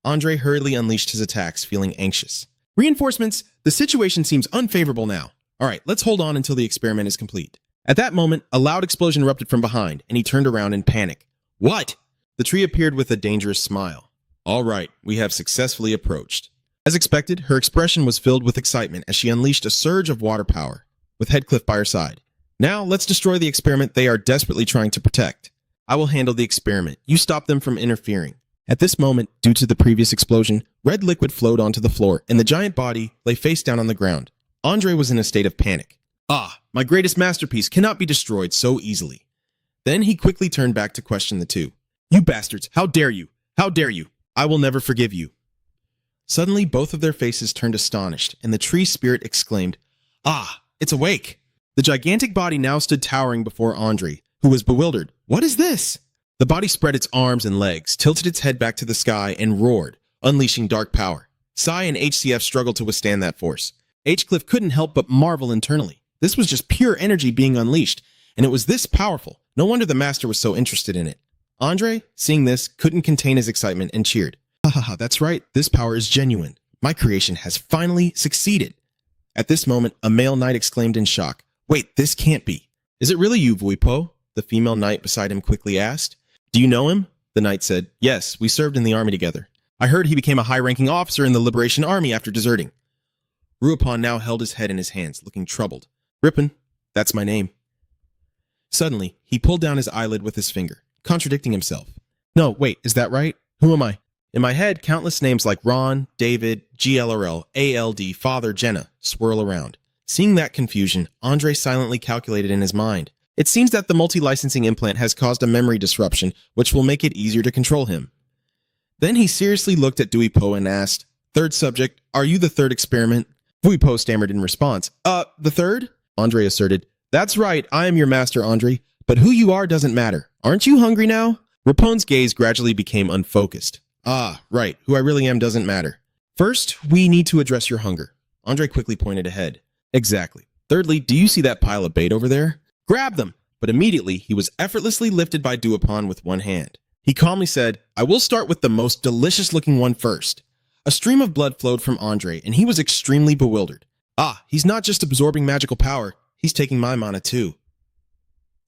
Speaker 1: Andre hurriedly unleashed his attacks, feeling anxious. "Reinforcements, the situation seems unfavorable now. All right, let's hold on until the experiment is complete." At that moment, a loud explosion erupted from behind, and he turned around in panic. "What?" The tree appeared with a dangerous smile. "All right, we have successfully approached." As expected, her expression was filled with excitement as she unleashed a surge of water power, with Headcliff by her side. "Now, let's destroy the experiment they are desperately trying to protect. I will handle the experiment. You stop them from interfering." At this moment, due to the previous explosion, red liquid flowed onto the floor, and the giant body lay face down on the ground. Andre was in a state of panic. "Ah, my greatest masterpiece cannot be destroyed so easily. Then he quickly turned back to question the two. You bastards, how dare you? How dare you? I will never forgive you. Suddenly, both of their faces turned astonished, and the tree spirit exclaimed, Ah, it's awake! The gigantic body now stood towering before Andre, who was bewildered. What is this? The body spread its arms and legs, tilted its head back to the sky, and roared, unleashing dark power. Sai and HCF struggled to withstand that force. H-Cliff couldn't help but marvel internally. This was just pure energy being unleashed, and it was this powerful. No wonder the master was so interested in it. Andre, seeing this, couldn't contain his excitement and cheered. Ha ha ha, that's right, this power is genuine. My creation has finally succeeded. At this moment, a male knight exclaimed in shock. Wait, this can't be. Is it really you, Vuipo? The female knight beside him quickly asked. Do you know him? The knight said. Yes, we served in the army together. I heard he became a high-ranking officer in the Liberation Army after deserting. Ruapon now held his head in his hands, looking troubled. Ripon, that's my name. Suddenly, he pulled down his eyelid with his finger, contradicting himself. No, wait, is that right? Who am I? In my head, countless names like Ron, David, GLRL, ALD, Father, Jenna swirl around. Seeing that confusion, Andre silently calculated in his mind. It seems that the multi-licensing implant has caused a memory disruption, which will make it easier to control him. Then he seriously looked at Duipo and asked, Third subject, are you the third experiment? Vuipo stammered in response. The third? Andre asserted. That's right, I am your master, Andre. But who you are doesn't matter. Aren't you hungry now? Rapon's gaze gradually became unfocused. Ah, right, who I really am doesn't matter. First, we need to address your hunger. Andre quickly pointed ahead. Exactly. Thirdly, do you see that pile of bait over there? Grab them! But immediately, he was effortlessly lifted by Duapon with one hand. He calmly said, I will start with the most delicious-looking one first. A stream of blood flowed from Andre, and he was extremely bewildered. Ah, he's not just absorbing magical power, he's taking my mana too.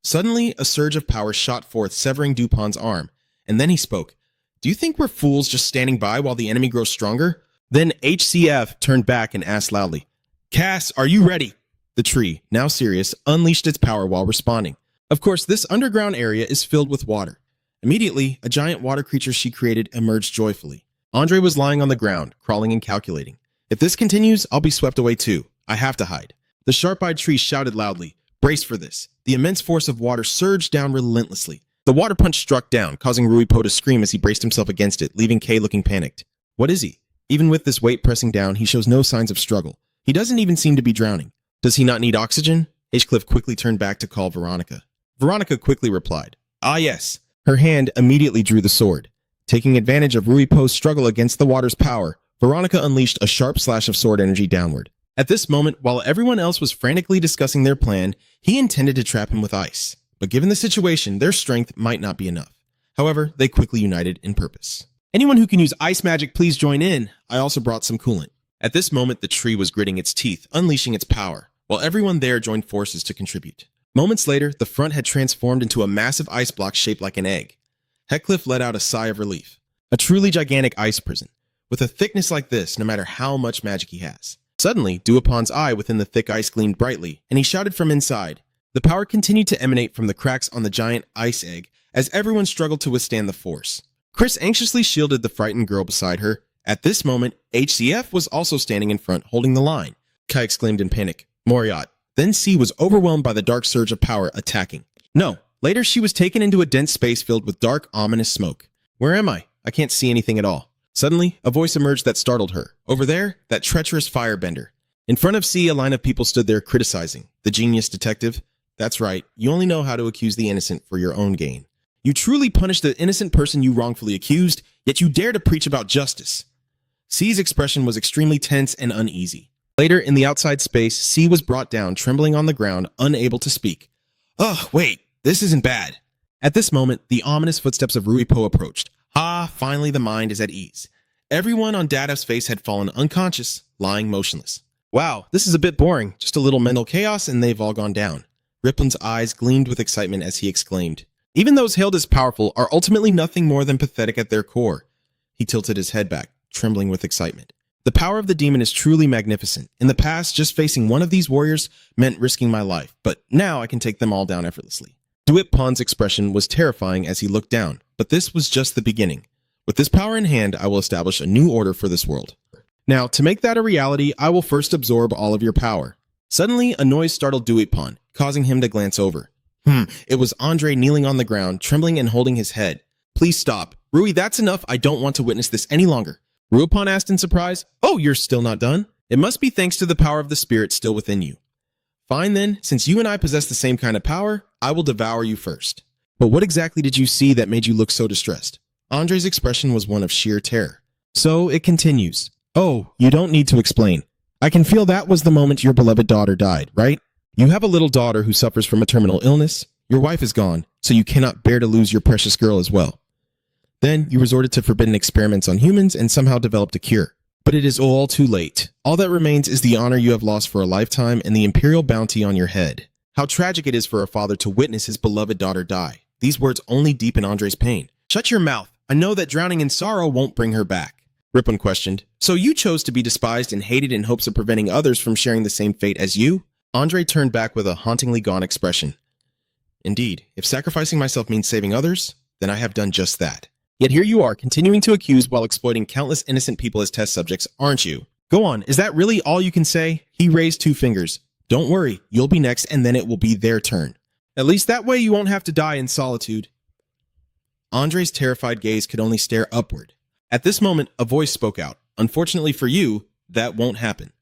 Speaker 1: Suddenly, a surge of power shot forth, severing Dupon's arm, and then he spoke. Do you think we're fools just standing by while the enemy grows stronger? Then HCF turned back and asked loudly, Cass, are you ready? The tree, now serious, unleashed its power while responding. Of course, this underground area is filled with water. Immediately, a giant water creature she created emerged joyfully. Andre was lying on the ground, crawling and calculating. If this continues, I'll be swept away too. I have to hide. The sharp-eyed tree shouted loudly, Brace for this. The immense force of water surged down relentlessly. The water punch struck down, causing Ruipo to scream as he braced himself against it, leaving Kay looking panicked. What is he? Even with this weight pressing down, he shows no signs of struggle. He doesn't even seem to be drowning. Does he not need oxygen? H-Cliff quickly turned back to call Veronica. Veronica quickly replied, Ah yes. Her hand immediately drew the sword. Taking advantage of Ruipo's struggle against the water's power, Veronica unleashed a sharp slash of sword energy downward. At this moment, while everyone else was frantically discussing their plan, he intended to trap him with ice. But given the situation, their strength might not be enough. However, they quickly united in purpose. Anyone who can use ice magic, please join in. I also brought some coolant. At this moment, the tree was gritting its teeth, unleashing its power, while everyone there joined forces to contribute. Moments later, the front had transformed into a massive ice block shaped like an egg. Heckcliff let out a sigh of relief. A truly gigantic ice prison. With a thickness like this, no matter how much magic he has. Suddenly, Duapon's eye within the thick ice gleamed brightly, and he shouted from inside. The power continued to emanate from the cracks on the giant ice egg as everyone struggled to withstand the force. Chris anxiously shielded the frightened girl beside her. At this moment, HCF was also standing in front, holding the line. Kai exclaimed in panic, Moriot. Then C was overwhelmed by the dark surge of power, attacking. No, later she was taken into a dense space filled with dark, ominous smoke. Where am I? I can't see anything at all. Suddenly, a voice emerged that startled her. Over there, that treacherous firebender. In front of C, a line of people stood there criticizing. The genius detective. That's right, you only know how to accuse the innocent for your own gain. You truly punish the innocent person you wrongfully accused, yet you dare to preach about justice. C's expression was extremely tense and uneasy. Later, in the outside space, C was brought down, trembling on the ground, unable to speak. Ugh, wait, this isn't bad. At this moment, the ominous footsteps of Ruipo approached. Ah, finally the mind is at ease. Everyone on Dadav's face had fallen unconscious, lying motionless. Wow, this is a bit boring. Just a little mental chaos and they've all gone down. Riplin's eyes gleamed with excitement as he exclaimed, Even those hailed as powerful are ultimately nothing more than pathetic at their core. He tilted his head back, trembling with excitement. The power of the demon is truly magnificent. In the past, just facing one of these warriors meant risking my life, but now I can take them all down effortlessly. Duip-Pon's expression was terrifying as he looked down, but this was just the beginning. With this power in hand, I will establish a new order for this world. Now, to make that a reality, I will first absorb all of your power.
Speaker 2: Suddenly, a noise startled Duipon, causing him to glance over. It was Andre kneeling on the ground, trembling and holding his head. Please stop. Rui, that's enough. I don't want to witness this any longer. Ruipon asked in surprise. Oh, you're still not done? It must be thanks to the power of the spirit still within you. Fine then, since you and I possess the same kind of power, I will devour you first. But what exactly did you see that made you look so distressed? Andre's expression was one of sheer terror. So it continues. Oh, you don't need to explain. I can feel that was the moment your beloved daughter died, right? You have a little daughter who suffers from a terminal illness. Your wife is gone, so you cannot bear to lose your precious girl as well. Then you resorted to forbidden experiments on humans and somehow developed a cure. But it is all too late. All that remains is the honor you have lost for a lifetime and the imperial bounty on your head. How tragic it is for a father to witness his beloved daughter die. These words only deepen Andre's pain. Shut your mouth. I know that drowning in sorrow won't bring her back. Ripon questioned. So you chose to be despised and hated in hopes of preventing others from sharing the same fate as you? Andre turned back with a hauntingly gaunt expression. Indeed, if sacrificing myself means saving others, then I have done just that. Yet here you are, continuing to accuse while exploiting countless innocent people as test subjects, aren't you? Go on, is that really all you can say? He raised 2 fingers. Don't worry, you'll be next and then it will be their turn. At least that way you won't have to die in solitude. Andre's terrified gaze could only stare upward. At this moment, a voice spoke out. Unfortunately for you, that won't happen.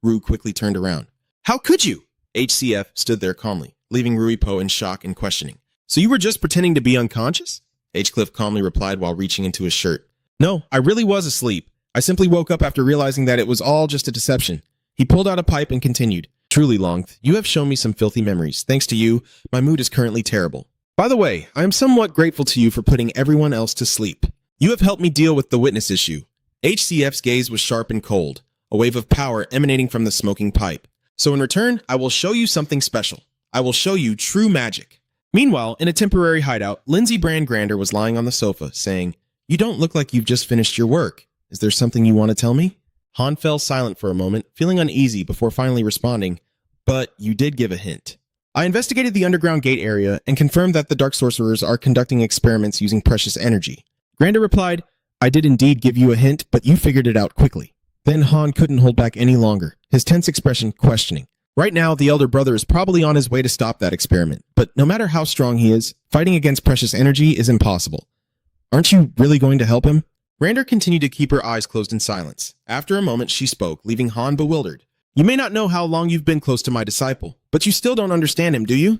Speaker 2: Rue quickly turned around. How could you? HCF stood there calmly, leaving Ruipo in shock and questioning. So you were just pretending to be unconscious? H-Cliff calmly replied while reaching into his shirt. No, I really was asleep. I simply woke up after realizing that it was all just a deception. He pulled out a pipe and continued. Truly, Longth, you have shown me some filthy memories. Thanks to you, my mood is currently terrible. By the way, I am somewhat grateful to you for putting everyone else to sleep. You have helped me deal with the witness issue. HCF's gaze was sharp and cold, a wave of power emanating from the smoking pipe. So in return, I will show you something special. I will show you true magic. Meanwhile, in a temporary hideout, Lindsay Brand-Grander was lying on the sofa, saying, You don't look like you've just finished your work. Is there something you want to tell me? Han fell silent for a moment, feeling uneasy before finally responding, But you did give a hint. I investigated the underground gate area and confirmed that the Dark Sorcerers are conducting experiments using precious energy. Grander replied, I did indeed give you a hint, but you figured it out quickly. Then Han couldn't hold back any longer, his tense expression questioning. Right now, the elder brother is probably on his way to stop that experiment, but no matter how strong he is, fighting against precious energy is impossible. Aren't you really going to help him? Grander continued to keep her eyes closed in silence. After a moment, she spoke, leaving Han bewildered. You may not know how long you've been close to my disciple, but you still don't understand him, do you?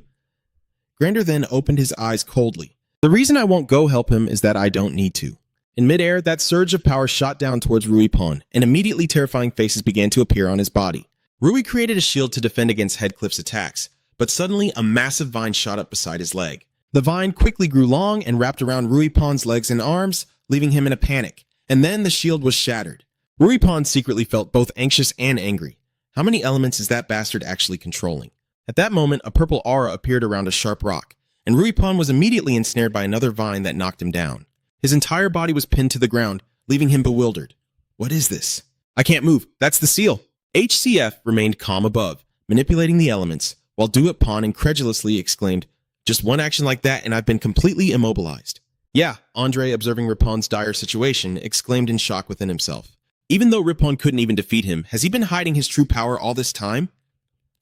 Speaker 2: Grander then opened his eyes coldly. The reason I won't go help him is that I don't need to. In midair, that surge of power shot down towards Ruipon, and immediately terrifying faces began to appear on his body. Rui created a shield to defend against Headcliff's attacks, but suddenly a massive vine shot up beside his leg. The vine quickly grew long and wrapped around Ruipon's legs and arms, leaving him in a panic, and then the shield was shattered. Ruipon secretly felt both anxious and angry. How many elements is that bastard actually controlling? At that moment, a purple aura appeared around a sharp rock, and Ruipon was immediately ensnared by another vine that knocked him down. His entire body was pinned to the ground, leaving him bewildered. What is this? I can't move. That's the seal. HCF remained calm above, manipulating the elements, while Duipon incredulously exclaimed, Just one action like that and I've been completely immobilized. Yeah, Andre, observing Ripon's dire situation, exclaimed in shock within himself. Even though Ripon couldn't even defeat him, has he been hiding his true power all this time?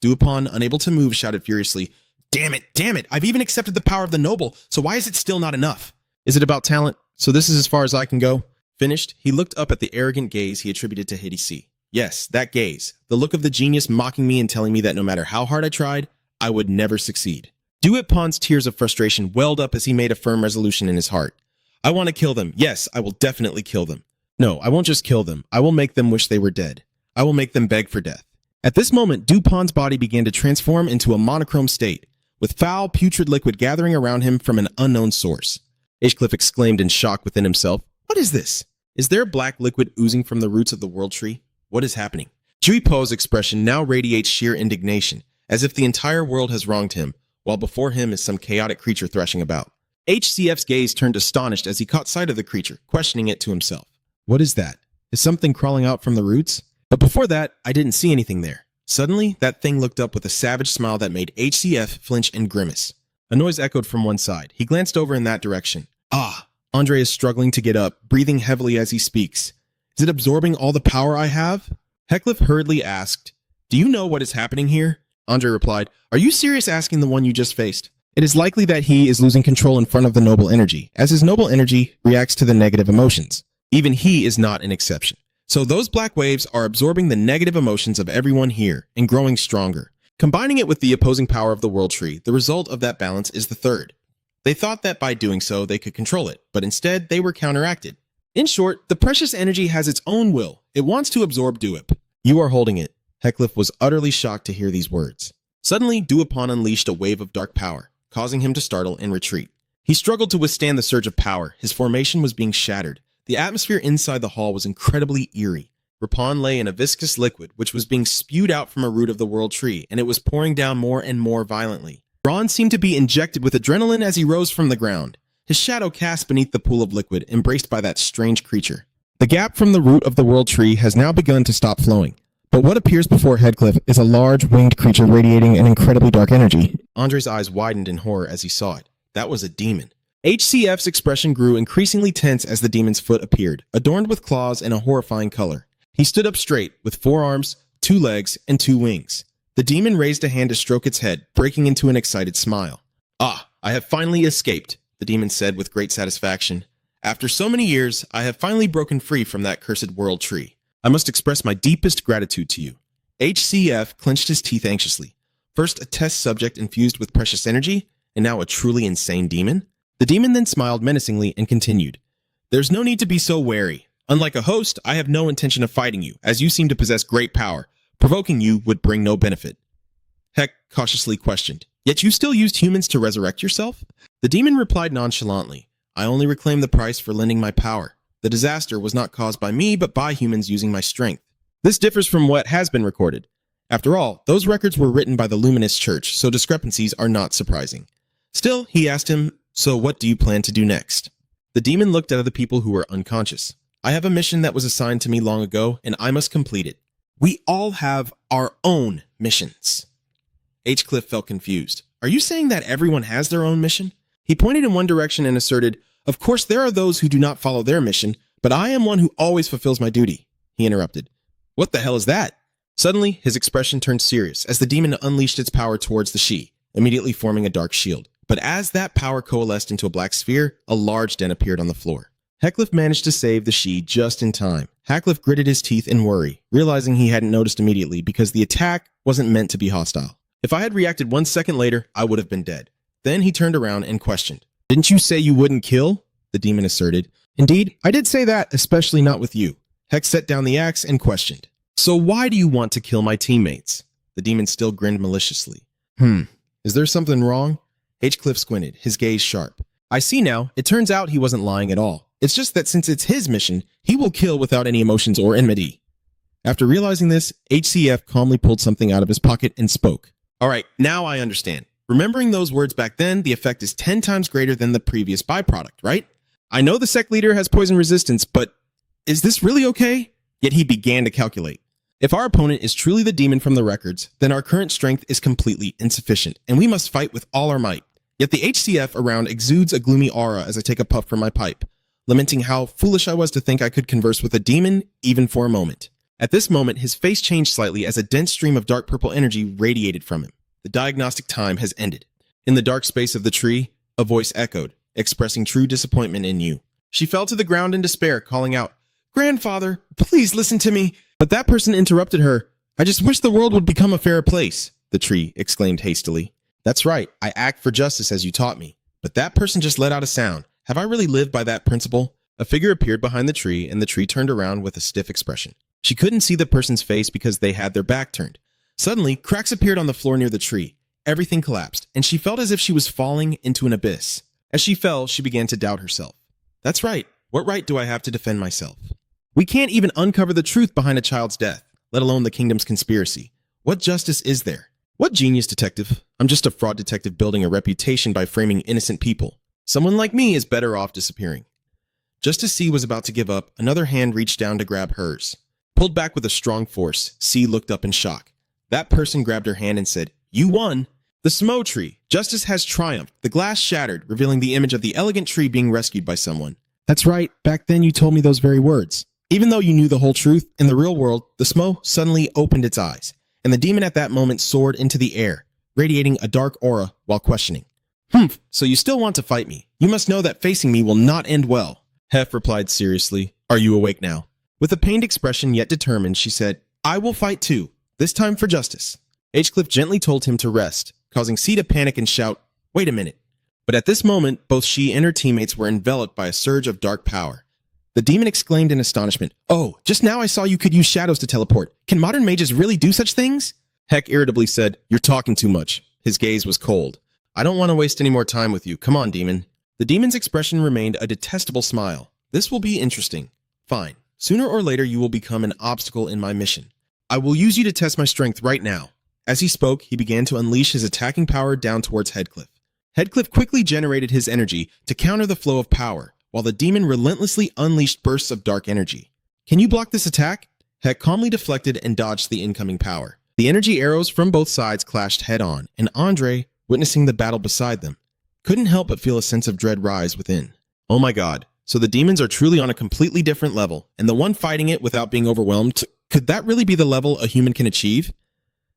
Speaker 2: Duipon, unable to move, shouted furiously, Damn it, I've even accepted the power of the noble, so why is it still not enough? Is it about talent? So this is as far as I can go? Finished, he looked up at the arrogant gaze he attributed to Hidisi. Yes, that gaze, the look of the genius mocking me and telling me that no matter how hard I tried, I would never succeed. Duipon's tears of frustration welled up as he made a firm resolution in his heart. I want to kill them. Yes, I will definitely kill them. No, I won't just kill them. I will make them wish they were dead. I will make them beg for death. At this moment, Dupon's body began to transform into a monochrome state, with foul, putrid liquid gathering around him from an unknown source. Ashcliff exclaimed in shock within himself, What is this? Is there black liquid oozing from the roots of the world tree? What is happening? Juipo's expression now radiates sheer indignation, as if the entire world has wronged him, while before him is some chaotic creature thrashing about. HCF's gaze turned astonished as he caught sight of the creature, questioning it to himself. What is that? Is something crawling out from the roots? But before that, I didn't see anything there. Suddenly, that thing looked up with a savage smile that made HCF flinch and grimace. A noise echoed from one side. He glanced over in that direction. Ah! Andre is struggling to get up, breathing heavily as he speaks. Is it absorbing all the power I have? Heckcliff hurriedly asked,
Speaker 1: Do you know what is happening here? Andre replied, Are you serious asking the one you just faced? It is likely that he is losing control in front of the noble energy, as his noble energy reacts to the negative emotions. Even he is not an exception. So those black waves are absorbing the negative emotions of everyone here and growing stronger. Combining it with the opposing power of the world tree, the result of that balance is the third. They thought that by doing so, they could control it, but instead they were counteracted. In short, the precious energy has its own will. It wants to absorb Duip. You are holding it. Heckliff was utterly shocked to hear these words. Suddenly, Duopon unleashed a wave of dark power, causing him to startle and retreat. He struggled to withstand the surge of power. His formation was being shattered. The atmosphere inside the hall was incredibly eerie. Rapon lay in a viscous liquid, which was being spewed out from a root of the world tree, and it was pouring down more and more violently. Ron seemed to be injected with adrenaline as he rose from the ground. His shadow cast beneath the pool of liquid, embraced by that strange creature. The gap from the root of the world tree has now begun to stop flowing. But what appears before Headcliff is a large winged creature radiating an incredibly dark energy. Andre's eyes widened in horror as he saw it. That was a demon. HCF's expression grew increasingly tense as the demon's foot appeared, adorned with claws and a horrifying color. He stood up straight, with 4 arms, 2 legs, and 2 wings. The demon raised a hand to stroke its head, breaking into an excited smile. Ah, I have finally escaped, the demon said with great satisfaction. After so many years, I have finally broken free from that cursed world tree. I must express my deepest gratitude to you. HCF clenched his teeth anxiously. First a test subject infused with precious energy, and now a truly insane demon? The demon then smiled menacingly and continued. There's no need to be so wary. Unlike a host, I have no intention of fighting you, as you seem to possess great power. Provoking you would bring no benefit. Heck cautiously questioned, Yet you still used humans to resurrect yourself? The demon replied nonchalantly, I only reclaimed the price for lending my power. The disaster was not caused by me, but by humans using my strength. This differs from what has been recorded. After all, those records were written by the Luminous Church, so discrepancies are not surprising. Still, he asked him, So what do you plan to do next? The demon looked at the people who were unconscious. I have a mission that was assigned to me long ago, and I must complete it. We all have our own missions. Cliff felt confused. Are you saying that everyone has their own mission? He pointed in one direction and asserted, Of course there are those who do not follow their mission, but I am one who always fulfills my duty. He interrupted. What the hell is that? Suddenly, his expression turned serious as the demon unleashed its power towards the Shi, immediately forming a dark shield. But as that power coalesced into a black sphere, a large den appeared on the floor. Heckliff managed to save the Shi just in time. Heckliff gritted his teeth in worry, realizing he hadn't noticed immediately because the attack wasn't meant to be hostile. If I had reacted 1 second later, I would have been dead. Then he turned around and questioned. Didn't you say you wouldn't kill? The demon asserted. Indeed, I did say that, especially not with you. Heck set down the axe and questioned. So why do you want to kill my teammates? The demon still grinned maliciously. Is there something wrong? Cliff squinted, his gaze sharp. I see now. It turns out he wasn't lying at all. It's just that since it's his mission, he will kill without any emotions or enmity. After realizing this, HCF calmly pulled something out of his pocket and spoke. All right, now I understand. Remembering those words back then, the effect is 10 times greater than the previous byproduct, right? I know the sect leader has poison resistance, but is this really okay? Yet he began to calculate. If our opponent is truly the demon from the records, then our current strength is completely insufficient, and we must fight with all our might. Yet the HCF around exudes a gloomy aura as I take a puff from my pipe, lamenting how foolish I was to think I could converse with a demon, even for a moment. At this moment, his face changed slightly as a dense stream of dark purple energy radiated from him. The diagnostic time has ended. In the dark space of the tree, a voice echoed, expressing true disappointment in you. She fell to the ground in despair, calling out, Grandfather, please listen to me. But that person interrupted her. I just wish the world would become a fairer place, the tree exclaimed hastily. That's right, I act for justice as you taught me. But that person just let out a sound. Have I really lived by that principle? A figure appeared behind the tree, and the tree turned around with a stiff expression. She couldn't see the person's face because they had their back turned. Suddenly, cracks appeared on the floor near the tree. Everything collapsed, and she felt as if she was falling into an abyss. As she fell, she began to doubt herself. That's right. What right do I have to defend myself? We can't even uncover the truth behind a child's death, let alone the kingdom's conspiracy. What justice is there? What genius detective? I'm just a fraud detective building a reputation by framing innocent people. Someone like me is better off disappearing. Just as C was about to give up, another hand reached down to grab hers. Pulled back with a strong force, C looked up in shock. That person grabbed her hand and said, You won! The Smo tree. Justice has triumphed. The glass shattered, revealing the image of the elegant tree being rescued by someone. That's right. Back then you told me those very words. Even though you knew the whole truth, in the real world, the Smo suddenly opened its eyes.
Speaker 2: and the demon at that moment soared into the air, radiating a dark aura while questioning. So you still want to fight me? You must know that facing me will not end well. Hef replied seriously, Are you awake now? With a pained expression yet determined, she said, I will fight too, this time for justice. H-Cliff gently told him to rest, causing C to panic and shout, Wait a minute. But at this moment, both she and her teammates were enveloped by a surge of dark power. The demon exclaimed in astonishment, Oh, just now I saw you could use shadows to teleport. Can modern mages really do such things? Heck irritably said, You're talking too much. His gaze was cold. I don't want to waste any more time with you. Come on, demon. The demon's expression remained a detestable smile. This will be interesting. Fine. Sooner or later you will become an obstacle in my mission. I will use you to test my strength right now. As he spoke, he began to unleash his attacking power down towards Headcliff. Headcliff quickly generated his energy to counter the flow of power, while the demon relentlessly unleashed bursts of dark energy. Can you block this attack? Heck calmly deflected and dodged the incoming power. The energy arrows from both sides clashed head-on, and Andre, witnessing the battle beside them, couldn't help but feel a sense of dread rise within. Oh my god, so the demons are truly on a completely different level, and the one fighting it without being overwhelmed, could that really be the level a human can achieve?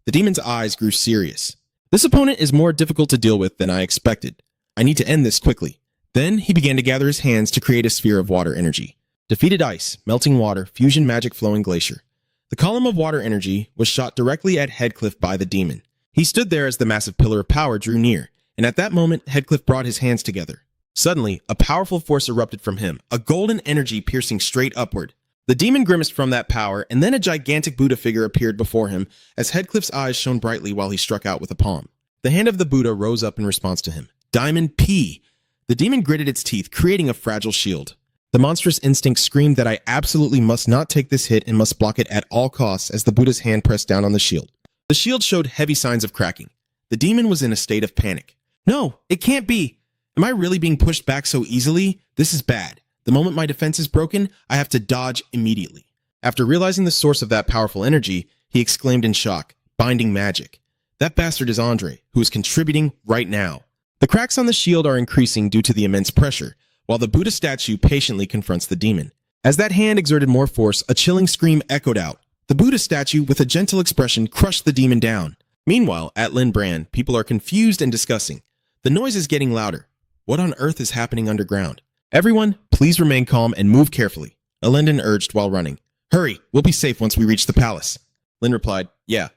Speaker 2: The demon's eyes grew serious. This opponent is more difficult to deal with than I expected. I need to end this quickly. Then he began to gather his hands to create a sphere of water energy. Defeated ice, melting water, fusion magic flowing glacier. The column of water energy was shot directly at Headcliff by the demon. He stood there as the massive pillar of power drew near, and at that moment, Headcliff brought his hands together. Suddenly, a powerful force erupted from him, a golden energy piercing straight upward. The demon grimaced from that power, and then a gigantic Buddha figure appeared before him as Headcliff's eyes shone brightly while he struck out with a palm. The hand of the Buddha rose up in response to him. Diamond P! The demon gritted its teeth, creating a fragile shield. The monstrous instinct screamed that I absolutely must not take this hit and must block it at all costs as the Buddha's hand pressed down on the shield. The shield showed heavy signs of cracking. The demon was in a state of panic. No, it can't be. Am I really being pushed back so easily? This is bad. The moment my defense is broken, I have to dodge immediately. After realizing the source of that powerful energy, he exclaimed in shock, Binding magic. That bastard is Andre, who is contributing right now. The cracks on the shield are increasing due to the immense pressure, while the Buddha statue patiently confronts the demon. As that hand exerted more force, a chilling scream echoed out. The Buddha statue, with a gentle expression, crushed the demon down. Meanwhile, at Lin Brand, people are confused and discussing. The noise is getting louder. What on earth is happening underground? Everyone, please remain calm and move carefully, Elendon urged while running. Hurry, we'll be safe once we reach the palace. Lin replied, Yeah.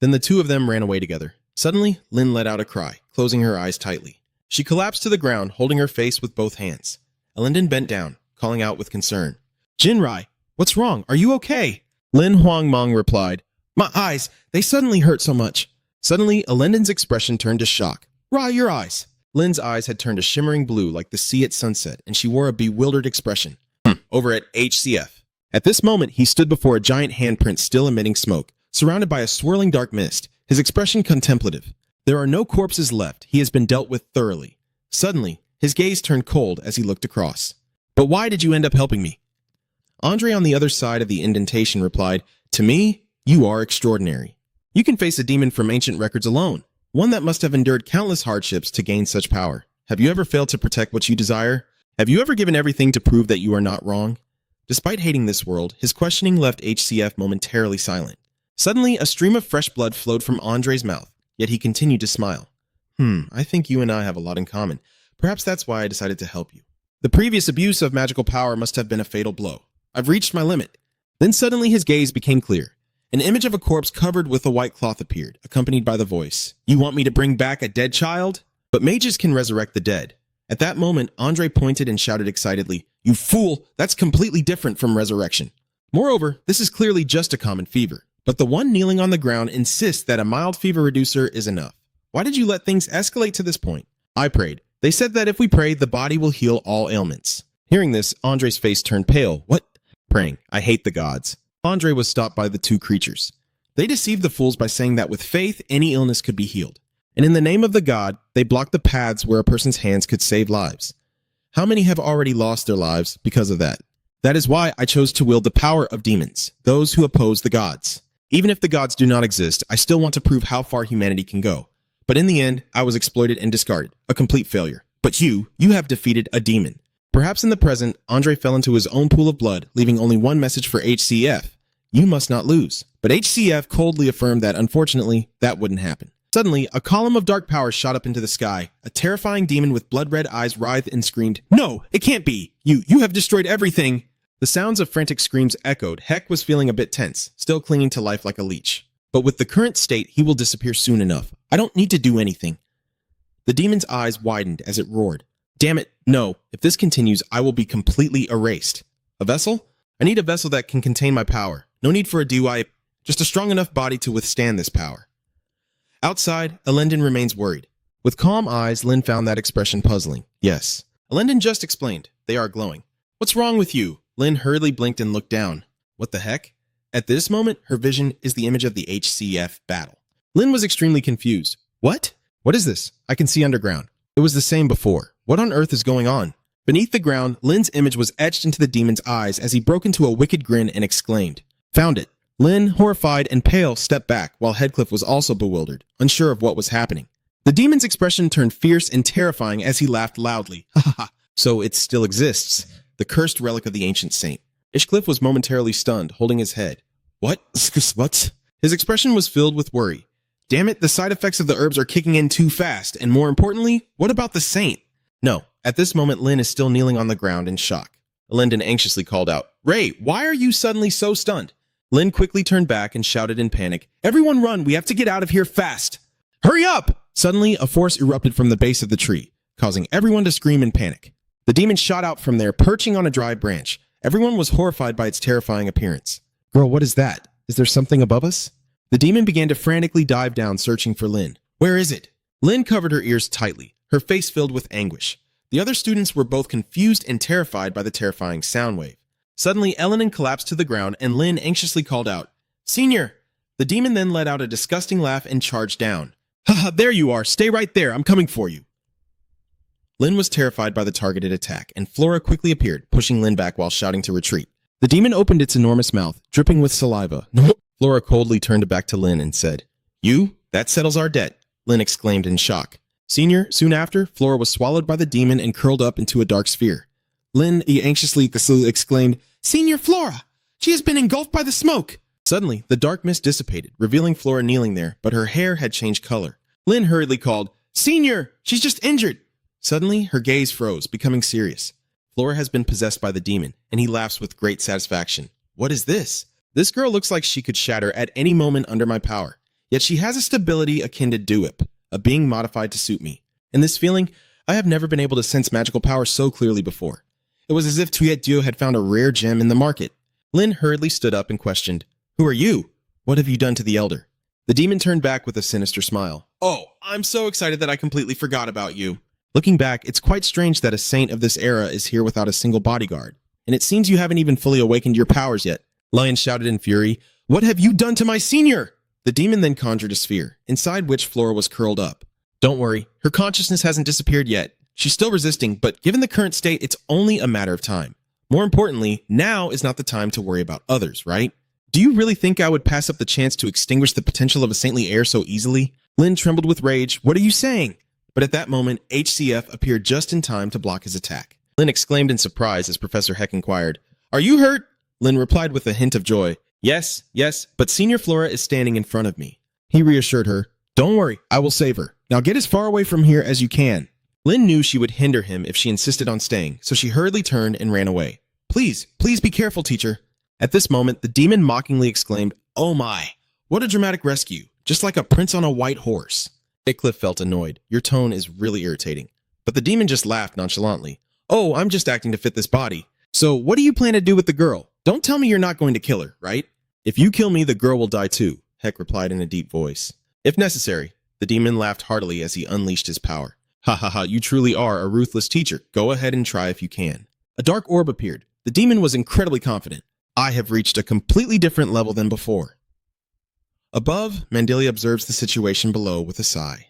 Speaker 2: Then the two of them ran away together. Suddenly, Lin let out a cry, closing her eyes tightly. She collapsed to the ground, holding her face with both hands. Elendon bent down, calling out with concern. Jinrai, what's wrong? Are you okay? Lin Huangmong replied, My eyes, they suddenly hurt so much. Suddenly, Elendon's expression turned to shock. Ra, your eyes. Lin's eyes had turned a shimmering blue like the sea at sunset, and she wore a bewildered expression. Over at HCF. At this moment, he stood before a giant handprint still emitting smoke, surrounded by a swirling dark mist, his expression contemplative. There are no corpses left. He has been dealt with thoroughly. Suddenly, his gaze turned cold as he looked across. But why did you end up helping me? Andre on the other side of the indentation replied, To me, you are extraordinary. You can face a demon from ancient records alone, one that must have endured countless hardships to gain such power. Have you ever failed to protect what you desire? Have you ever given everything to prove that you are not wrong? Despite hating this world, his questioning left HCF momentarily silent. Suddenly, a stream of fresh blood flowed from Andre's mouth, yet he continued to smile. I think you and I have a lot in common. Perhaps that's why I decided to help you. The previous abuse of magical power must have been a fatal blow. I've reached my limit. Then suddenly his gaze became clear. An image of a corpse covered with a white cloth appeared, accompanied by the voice. You want me to bring back a dead child? But mages can resurrect the dead. At that moment, Andre pointed and shouted excitedly, You fool! That's completely different from resurrection. Moreover, this is clearly just a common fever. But the one kneeling on the ground insists that a mild fever reducer is enough. Why did you let things escalate to this point? I prayed. They said that if we pray, the body will heal all ailments. Hearing this, Andre's face turned pale. What? Praying. I hate the gods. Andre was stopped by the two creatures. They deceived the fools by saying that with faith, any illness could be healed. And in the name of the god, they blocked the paths where a person's hands could save lives. How many have already lost their lives because of that? That is why I chose to wield the power of demons, those who oppose the gods. Even if the gods do not exist, I still want to prove how far humanity can go. But in the end, I was exploited and discarded, a complete failure. But you have defeated a demon. Perhaps in the present, Andre fell into his own pool of blood, leaving only one message for HCF. You must not lose. But HCF coldly affirmed that, unfortunately, that wouldn't happen. Suddenly, a column of dark power shot up into the sky. A terrifying demon with blood-red eyes writhed and screamed, "No, it can't be! You have destroyed everything!" The sounds of frantic screams echoed. Heck was feeling a bit tense, still clinging to life like a leech. But with the current state, he will disappear soon enough. I don't need to do anything. The demon's eyes widened as it roared. Damn it, no. If this continues, I will be completely erased. A vessel? I need a vessel that can contain my power. No need for a DUI, just a strong enough body to withstand this power. Outside, Elendon remains worried. With calm eyes, Lin found that expression puzzling. Yes. Elendon just explained. They are glowing. What's wrong with you? Lin hurriedly blinked and looked down. What the heck? At this moment, her vision is the image of the HCF battle. Lin was extremely confused. What? What is this? I can see underground. It was the same before. What on earth is going on? Beneath the ground, Lin's image was etched into the demon's eyes as he broke into a wicked grin and exclaimed, "Found it." Lin, horrified and pale, stepped back, while Headcliff was also bewildered, unsure of what was happening. The demon's expression turned fierce and terrifying as he laughed loudly. Ha ha ha. So it still exists. The cursed relic of the ancient saint. Ishcliff was momentarily stunned, holding his head. What? What? His expression was filled with worry. Damn it, the side effects of the herbs are kicking in too fast, and more importantly, what about the saint? No, at this moment Lin is still kneeling on the ground in shock. Elendon anxiously called out, "Ray, why are you suddenly so stunned?" Lin quickly turned back and shouted in panic, "Everyone run, we have to get out of here fast! Hurry up!" Suddenly, a force erupted from the base of the tree, causing everyone to scream in panic. The demon shot out from there, perching on a dry branch. Everyone was horrified by its terrifying appearance. Girl, what is that? Is there something above us? The demon began to frantically dive down, searching for Lin. Where is it? Lin covered her ears tightly, her face filled with anguish. The other students were both confused and terrified by the terrifying sound wave. Suddenly, Elenin collapsed to the ground, and Lin anxiously called out, "Senior!" The demon then let out a disgusting laugh and charged down. "Haha, there you are! Stay right there! I'm coming for you!" Lin was terrified by the targeted attack, and Flora quickly appeared, pushing Lin back while shouting to retreat. The demon opened its enormous mouth, dripping with saliva. Flora coldly turned back to Lin and said, "You? That settles our debt," Lin exclaimed in shock. Senior, soon after, Flora was swallowed by the demon and curled up into a dark sphere. Lin anxiously exclaimed, "Senior Flora! She has been engulfed by the smoke!" Suddenly, the dark mist dissipated, revealing Flora kneeling there, but her hair had changed color. Lin hurriedly called, "Senior! She's just injured!" Suddenly, her gaze froze, becoming serious. Flora has been possessed by the demon, and he laughs with great satisfaction. What is this? This girl looks like she could shatter at any moment under my power, yet she has a stability akin to Duip, a being modified to suit me. In this feeling, I have never been able to sense magical power so clearly before. It was as if Tuyet Dio had found a rare gem in the market. Lin hurriedly stood up and questioned, "Who are you? What have you done to the elder?" The demon turned back with a sinister smile. "Oh, I'm so excited that I completely forgot about you." Looking back, it's quite strange that a saint of this era is here without a single bodyguard. And it seems you haven't even fully awakened your powers yet. Lion shouted in fury, "What have you done to my senior?" The demon then conjured a sphere, inside which Flora was curled up. Don't worry, her consciousness hasn't disappeared yet. She's still resisting, but given the current state, it's only a matter of time. More importantly, now is not the time to worry about others, right? Do you really think I would pass up the chance to extinguish the potential of a saintly heir so easily? Lin trembled with rage. "What are you saying?" But at that moment, HCF appeared just in time to block his attack. Lin exclaimed in surprise as Professor Heck inquired, "Are you hurt?" Lin replied with a hint of joy, Yes, but Senior Flora is standing in front of me." He reassured her, "Don't worry, I will save her. Now get as far away from here as you can." Lin knew she would hinder him if she insisted on staying, so she hurriedly turned and ran away. Please be careful, teacher." At this moment, the demon mockingly exclaimed, "Oh my, what a dramatic rescue, just like a prince on a white horse." Heckcliff felt annoyed. Your tone is really irritating. But the demon just laughed nonchalantly. "Oh, I'm just acting to fit this body. So what do you plan to do with the girl? Don't tell me you're not going to kill her, right?" "If you kill me, the girl will die too," Heck replied in a deep voice. "If necessary." The demon laughed heartily as he unleashed his power. "Ha ha ha, you truly are a ruthless teacher. Go ahead and try if you can." A dark orb appeared. The demon was incredibly confident. "I have reached a completely different level than before." Above, Mandilia observes the situation below with a sigh.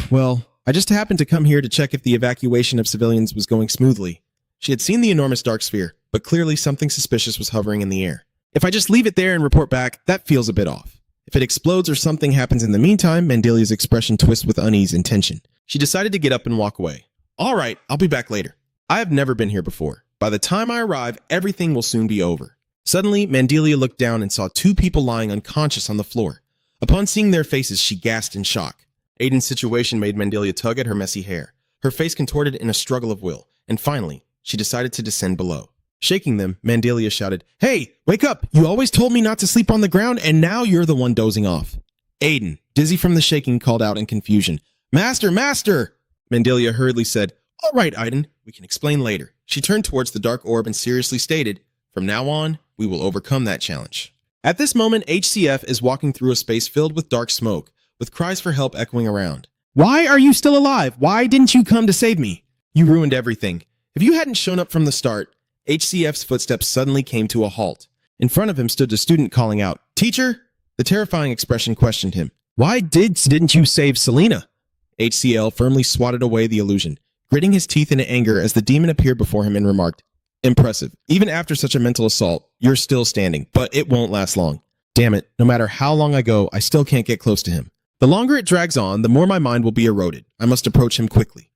Speaker 2: Well, I just happened to come here to check if the evacuation of civilians was going smoothly." She had seen the enormous dark sphere, but clearly something suspicious was hovering in the air. "If I just leave it there and report back, that feels a bit off. If it explodes or something happens in the meantime," Mandelia's expression twists with unease and tension. She decided to get up and walk away. "All right, I'll be back later. I have never been here before. By the time I arrive, everything will soon be over."
Speaker 1: Suddenly, Mandelia looked down and saw two people lying unconscious on the floor. Upon seeing their faces, she gasped in shock. Aiden's situation made Mandelia tug at her messy hair. Her face contorted in a struggle of will, and finally, she decided to descend below. Shaking them, Mandelia shouted, "Hey, wake up! You always told me not to sleep on the ground, and now you're the one dozing off." Aiden, dizzy from the shaking, called out in confusion, "Master, master!" Mandelia hurriedly said, "All right, Aiden, we can explain later." She turned towards the dark orb and seriously stated, "From now on, we will overcome that challenge." At this moment, HCF is walking through a space filled with dark smoke, with cries for help echoing around. "Why are you still alive? Why didn't you come to save me? You ruined everything. If you hadn't shown up from the start..." HCF's footsteps suddenly came to a halt. In front of him stood a student calling out, "Teacher?" The terrifying expression questioned him. "Why didn't you save Selena?" HCL firmly swatted away the illusion, gritting his teeth in anger as the demon appeared before him and remarked, "Impressive. Even after such a mental assault, you're still standing, but it won't last long. Damn it, no matter how long I go, I still can't get close to him. The longer it drags on, the more my mind will be eroded. I must approach him quickly."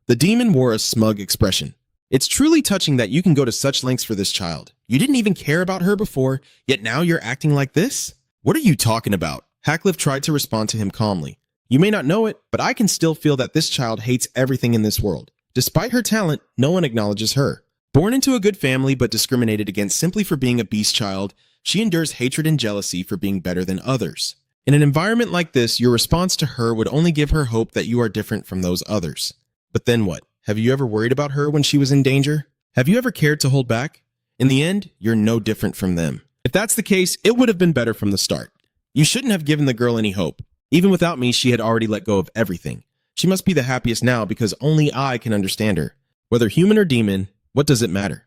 Speaker 1: The demon wore a smug expression. "It's truly touching that you can go to such lengths for this child. You didn't even care about her before, yet now you're acting like this? What are you talking about?" Hackliff tried to respond to him calmly. "You may not know it, but I can still feel that this child hates everything in this world. Despite her talent, no one acknowledges her. Born into a good family but discriminated against simply for being a beast child, she endures hatred and jealousy for being better than others. In an environment like this, your response to her would only give her hope that you are different from those others. But then what? Have you ever worried about her when she was in danger? Have you ever cared to hold back? In the end, you're no different from them. If that's the case, it would have been better from the start. You shouldn't have given the girl any hope. Even without me, she had already let go of everything. She must be the happiest now because only I can understand her. Whether human or demon, what does it matter?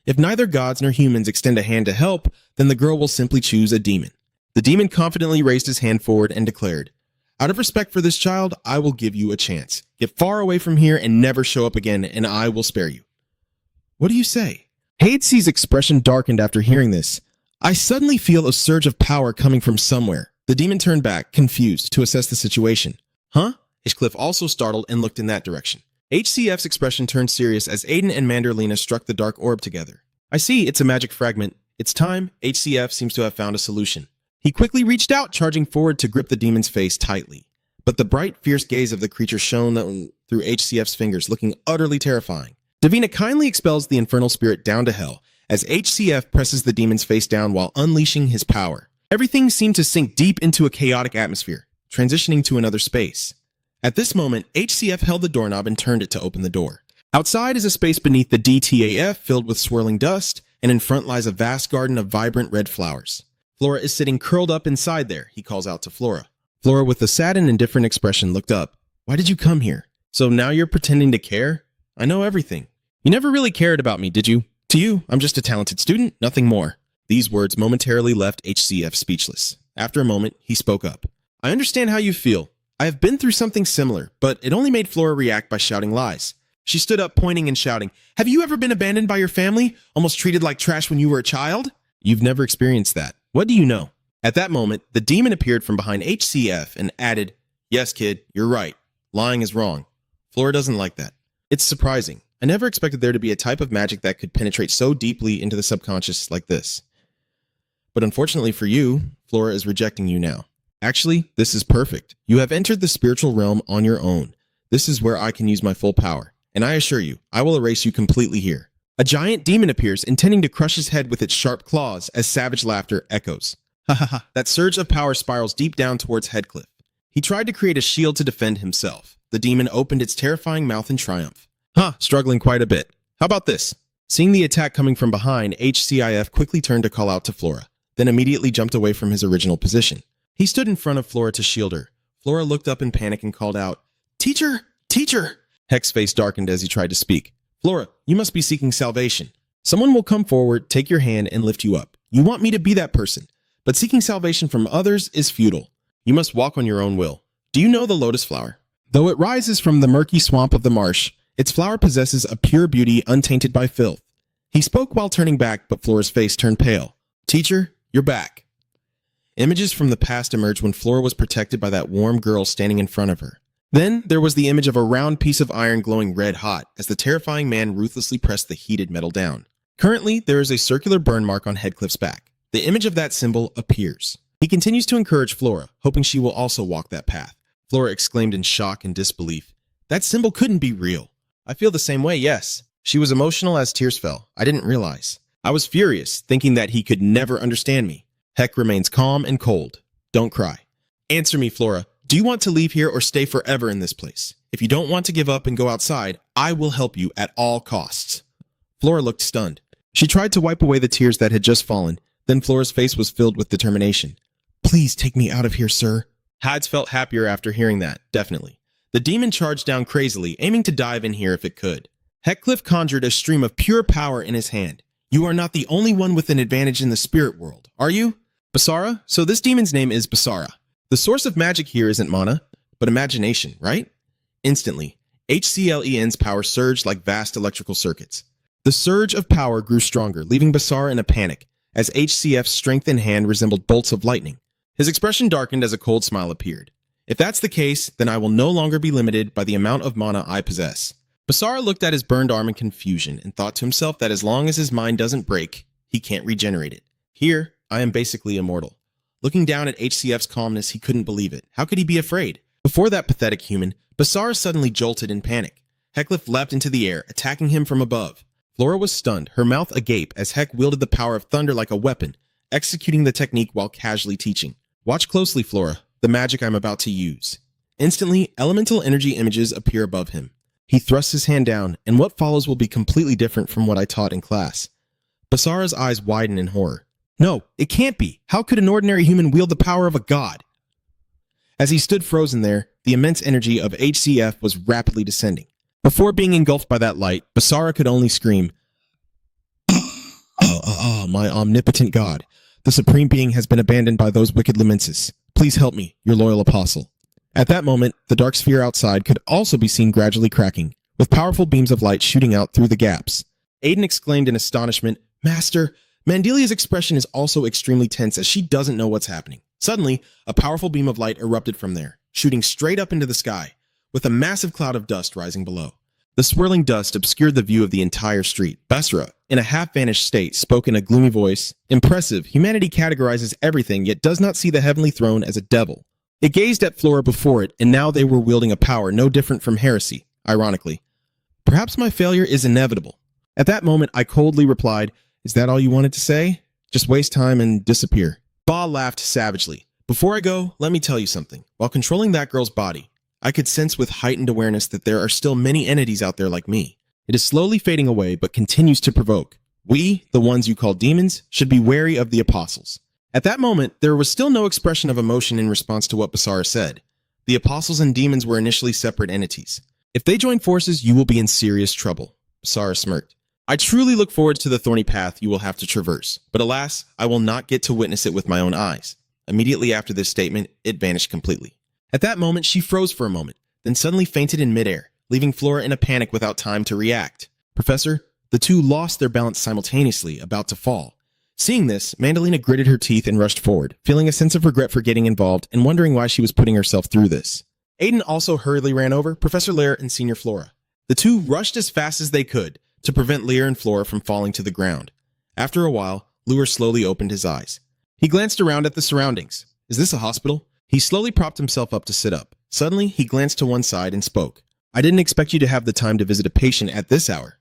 Speaker 1: If neither gods nor humans extend a hand to help, then the girl will simply choose a demon." The demon confidently raised his hand forward and declared, "Out of respect for this child, I will give you a chance. Get far away from here and never show up again, and I will spare you." "What do you say?" Hadese's expression darkened after hearing this. "I suddenly feel a surge of power coming from somewhere." The demon turned back, confused, to assess the situation. "Huh?" Hinchcliffe also startled and looked in that direction. HCF's expression turned serious as Aiden and Manderlina struck the dark orb together. "I see, it's a magic fragment. It's time." HCF seems to have found a solution. He quickly reached out, charging forward to grip the demon's face tightly. But the bright, fierce gaze of the creature shone through HCF's fingers, looking utterly terrifying. Davina kindly expels the infernal spirit down to hell as HCF presses the demon's face down while unleashing his power. Everything seemed to sink deep into a chaotic atmosphere, transitioning to another space. At this moment, HCF held the doorknob and turned it to open the door. Outside is a space beneath the DTAF filled with swirling dust, and in front lies a vast garden of vibrant red flowers. Flora is sitting curled up inside there, he calls out to Flora. Flora, with a sad and indifferent expression, looked up. "Why did you come here? So now you're pretending to care? I know everything. You never really cared about me, did you? To you, I'm just a talented student, nothing more." These words momentarily left HCF speechless. After a moment, he spoke up. "I understand how you feel. I have been through something similar, but it only made Flora react by shouting lies." She stood up, pointing and shouting, "Have you ever been abandoned by your family? Almost treated like trash when you were a child?" "You've never experienced that. What do you know?" At that moment, the demon appeared from behind HCF and added, "Yes, kid, you're right. Lying is wrong. Flora doesn't like that. It's surprising. I never expected there to be a type of magic that could penetrate so deeply into the subconscious like this. But unfortunately for you, Flora is rejecting you now. Actually, this is perfect. You have entered the spiritual realm on your own. This is where I can use my full power, and I assure you, I will erase you completely here." A giant demon appears, intending to crush his head with its sharp claws as savage laughter echoes. Ha ha ha. That surge of power spirals deep down towards Headcliff. He tried to create a shield to defend himself. The demon opened its terrifying mouth in triumph. Struggling quite a bit. How about this? Seeing the attack coming from behind, HCIF quickly turned to call out to Flora, then immediately jumped away from his original position. He stood in front of Flora to shield her. Flora looked up in panic and called out, "Teacher! Teacher!" Heck's face darkened as he tried to speak. "Flora, you must be seeking salvation. Someone will come forward, take your hand, and lift you up. You want me to be that person, but seeking salvation from others is futile. You must walk on your own will. Do you know the lotus flower? Though it rises from the murky swamp of the marsh, its flower possesses a pure beauty untainted by filth." He spoke while turning back, but Flora's face turned pale. "Teacher, you're back." Images from the past emerged when Flora was protected by that warm girl standing in front of her. Then there was the image of a round piece of iron glowing red hot as the terrifying man ruthlessly pressed the heated metal down. Currently, there is a circular burn mark on Heathcliff's back. The image of that symbol appears. He continues to encourage Flora, hoping she will also walk that path. Flora exclaimed in shock and disbelief. That symbol couldn't be real. I feel the same way, yes. She was emotional as tears fell. I didn't realize. I was furious, thinking that he could never understand me. Heck remains calm and cold. Don't cry. Answer me, Flora. Do you want to leave here or stay forever in this place? If you don't want to give up and go outside, I will help you at all costs. Flora looked stunned. She tried to wipe away the tears that had just fallen. Then Flora's face was filled with determination. Please take me out of here, sir. Hides felt happier after hearing that, definitely. The demon charged down crazily, aiming to dive in here if it could. Heathcliff conjured a stream of pure power in his hand. You are not the only one with an advantage in the spirit world, are you? Basara? So this demon's name is Basara. The source of magic here isn't mana, but imagination, right? Instantly, HCLEN's power surged like vast electrical circuits. The surge of power grew stronger, leaving Basara in a panic, as HCF's strength in hand resembled bolts of lightning. His expression darkened as a cold smile appeared. If that's the case, then I will no longer be limited by the amount of mana I possess. Basara looked at his burned arm in confusion and thought to himself that as long as his mind doesn't break, he can't regenerate it. Here, I am basically immortal. Looking down at HCF's calmness, he couldn't believe it. How could he be afraid? Before that pathetic human, Basara suddenly jolted in panic. Heathcliff leapt into the air, attacking him from above. Flora was stunned, her mouth agape as Heck wielded the power of thunder like a weapon, executing the technique while casually teaching. Watch closely, Flora, the magic I'm about to use. Instantly, elemental energy images appear above him. He thrusts his hand down, and what follows will be completely different from what I taught in class. Basara's eyes widen in horror. No, it can't be. How could an ordinary human wield the power of a god? As he stood frozen there, the immense energy of HCF was rapidly descending. Before being engulfed by that light, Basara could only scream, my omnipotent god. The supreme being has been abandoned by those wicked Lumensis. Please help me, your loyal apostle. At that moment, the dark sphere outside could also be seen gradually cracking, with powerful beams of light shooting out through the gaps. Aiden exclaimed in astonishment, Master, Mandelia's expression is also extremely tense as she doesn't know what's happening. Suddenly, a powerful beam of light erupted from there, shooting straight up into the sky, with a massive cloud of dust rising below. The swirling dust obscured the view of the entire street. Basra, in a half-vanished state, spoke in a gloomy voice. Impressive, humanity categorizes everything, yet does not see the heavenly throne as a devil. It gazed at Flora before it, and now they were wielding a power no different from heresy, ironically. Perhaps my failure is inevitable. At that moment, I coldly replied, Is that all you wanted to say? Just waste time and disappear. Ba laughed savagely. Before I go, let me tell you something. While controlling that girl's body, I could sense with heightened awareness that there are still many entities out there like me. It is slowly fading away, but continues to provoke. We, the ones you call demons, should be wary of the apostles. At that moment, there was still no expression of emotion in response to what Basara said. The apostles and demons were initially separate entities. If they join forces, you will be in serious trouble. Basara smirked. I truly look forward to the thorny path you will have to traverse, but alas, I will not get to witness it with my own eyes. Immediately after this statement, it vanished completely. At that moment, she froze for a moment, then suddenly fainted in midair, leaving Flora in a panic without time to react. Professor, the two lost their balance simultaneously, about to fall. Seeing this, Mandalina gritted her teeth and rushed forward, feeling a sense of regret for getting involved and wondering why she was putting herself through this. Aiden also hurriedly ran over Professor Lear and Senior Flora. The two rushed as fast as they could to prevent Lear and Flora from falling to the ground. After a while, Lear slowly opened his eyes. He glanced around at the surroundings. Is this a hospital? He slowly propped himself up to sit up. Suddenly, he glanced to one side and spoke. I didn't expect you to have the time to visit a patient at this hour.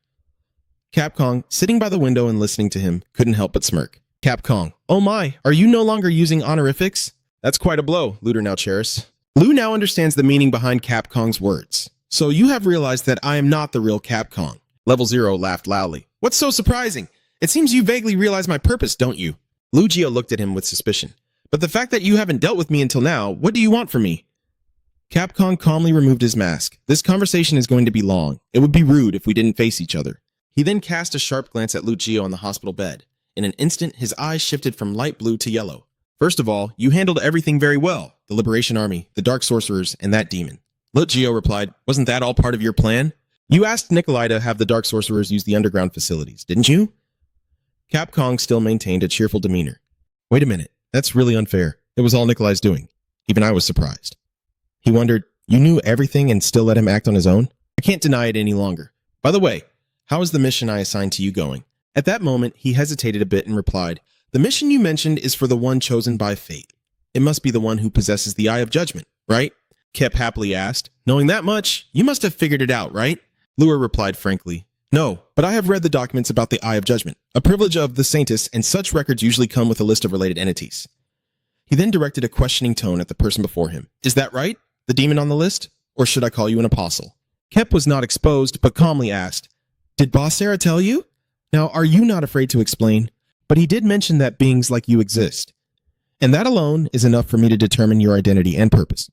Speaker 1: Capcom, sitting by the window and listening to him, couldn't help but smirk. Capcom, oh my, are you no longer using honorifics? That's quite a blow, Luder now Cheris. Lu now understands the meaning behind Capcom's words. So you have realized that I am not the real Capcom. Level 0 laughed loudly. What's so surprising? It seems you vaguely realize my purpose, don't you? Lu Gio looked at him with suspicion. But the fact that you haven't dealt with me until now, what do you want from me? Capcom calmly removed his mask. This conversation is going to be long. It would be rude if we didn't face each other. He then cast a sharp glance at Lucio on the hospital bed. In an instant, his eyes shifted from light blue to yellow. First of all, you handled everything very well. The Liberation Army, the Dark Sorcerers, and that demon. Lucio replied, wasn't that all part of your plan? You asked Nikolai to have the Dark Sorcerers use the underground facilities, didn't you? Capcom still maintained a cheerful demeanor. Wait a minute. That's really unfair. It was all Nikolai's doing. Even I was surprised. He wondered, you knew everything and still let him act on his own? I can't deny it any longer. By the way, how is the mission I assigned to you going?
Speaker 2: At that moment, he hesitated a bit and replied, "The mission you mentioned is for the one chosen by fate. It must be the one who possesses the Eye of Judgment, right?" Kep happily asked. "Knowing that much, you must have figured it out, right?" Lure replied frankly, "No, but I have read the documents about the Eye of Judgment, a privilege of the Saintus, and such records usually come with a list of related entities." He then directed a questioning tone at the person before him. "Is that right? The demon on the list? Or should I call you an apostle?" Kep was not exposed, but calmly asked, "Did Boss Sarah tell you? Now, are you not afraid to explain? But he did mention that beings like you exist. And that alone is enough for me to determine your identity and purpose."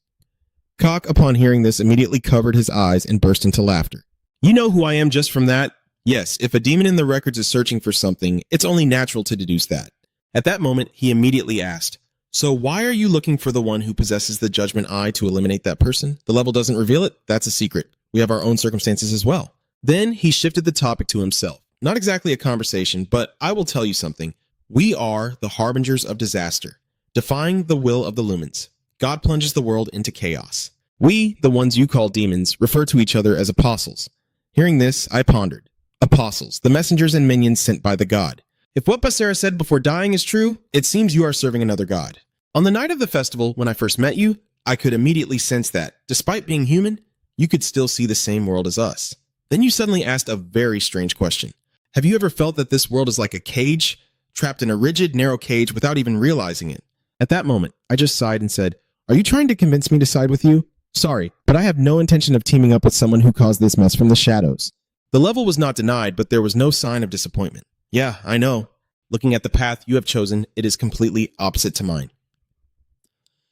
Speaker 2: Cock, upon hearing this, immediately covered his eyes and burst into laughter. "You know who I am just from that? Yes, if a demon in the records is searching for something, it's only natural to deduce that." At that moment, he immediately asked, "So why are you looking for the one who possesses the Judgment Eye to eliminate that person? The level doesn't reveal it? That's a secret. We have our own circumstances as well." Then he shifted the topic to himself. Not exactly a conversation, but I will tell you something. We are the harbingers of disaster, defying the will of the lumens. God plunges the world into chaos. We, the ones you call demons, refer to each other as apostles. Hearing this, I pondered. Apostles, the messengers and minions sent by the god. If what Basara said before dying is true, it seems you are serving another god. On the night of the festival, when I first met you, I could immediately sense that, despite being human, you could still see the same world as us. Then you suddenly asked a very strange question. Have you ever felt that this world is like a cage, trapped in a rigid, narrow cage without even realizing it? At that moment, I just sighed and said, "Are you trying to convince me to side with you? Sorry, but I have no intention of teaming up with someone who caused this mess from the shadows." The level was not denied, but there was no sign of disappointment. "Yeah, I know. Looking at the path you have chosen, it is completely opposite to mine."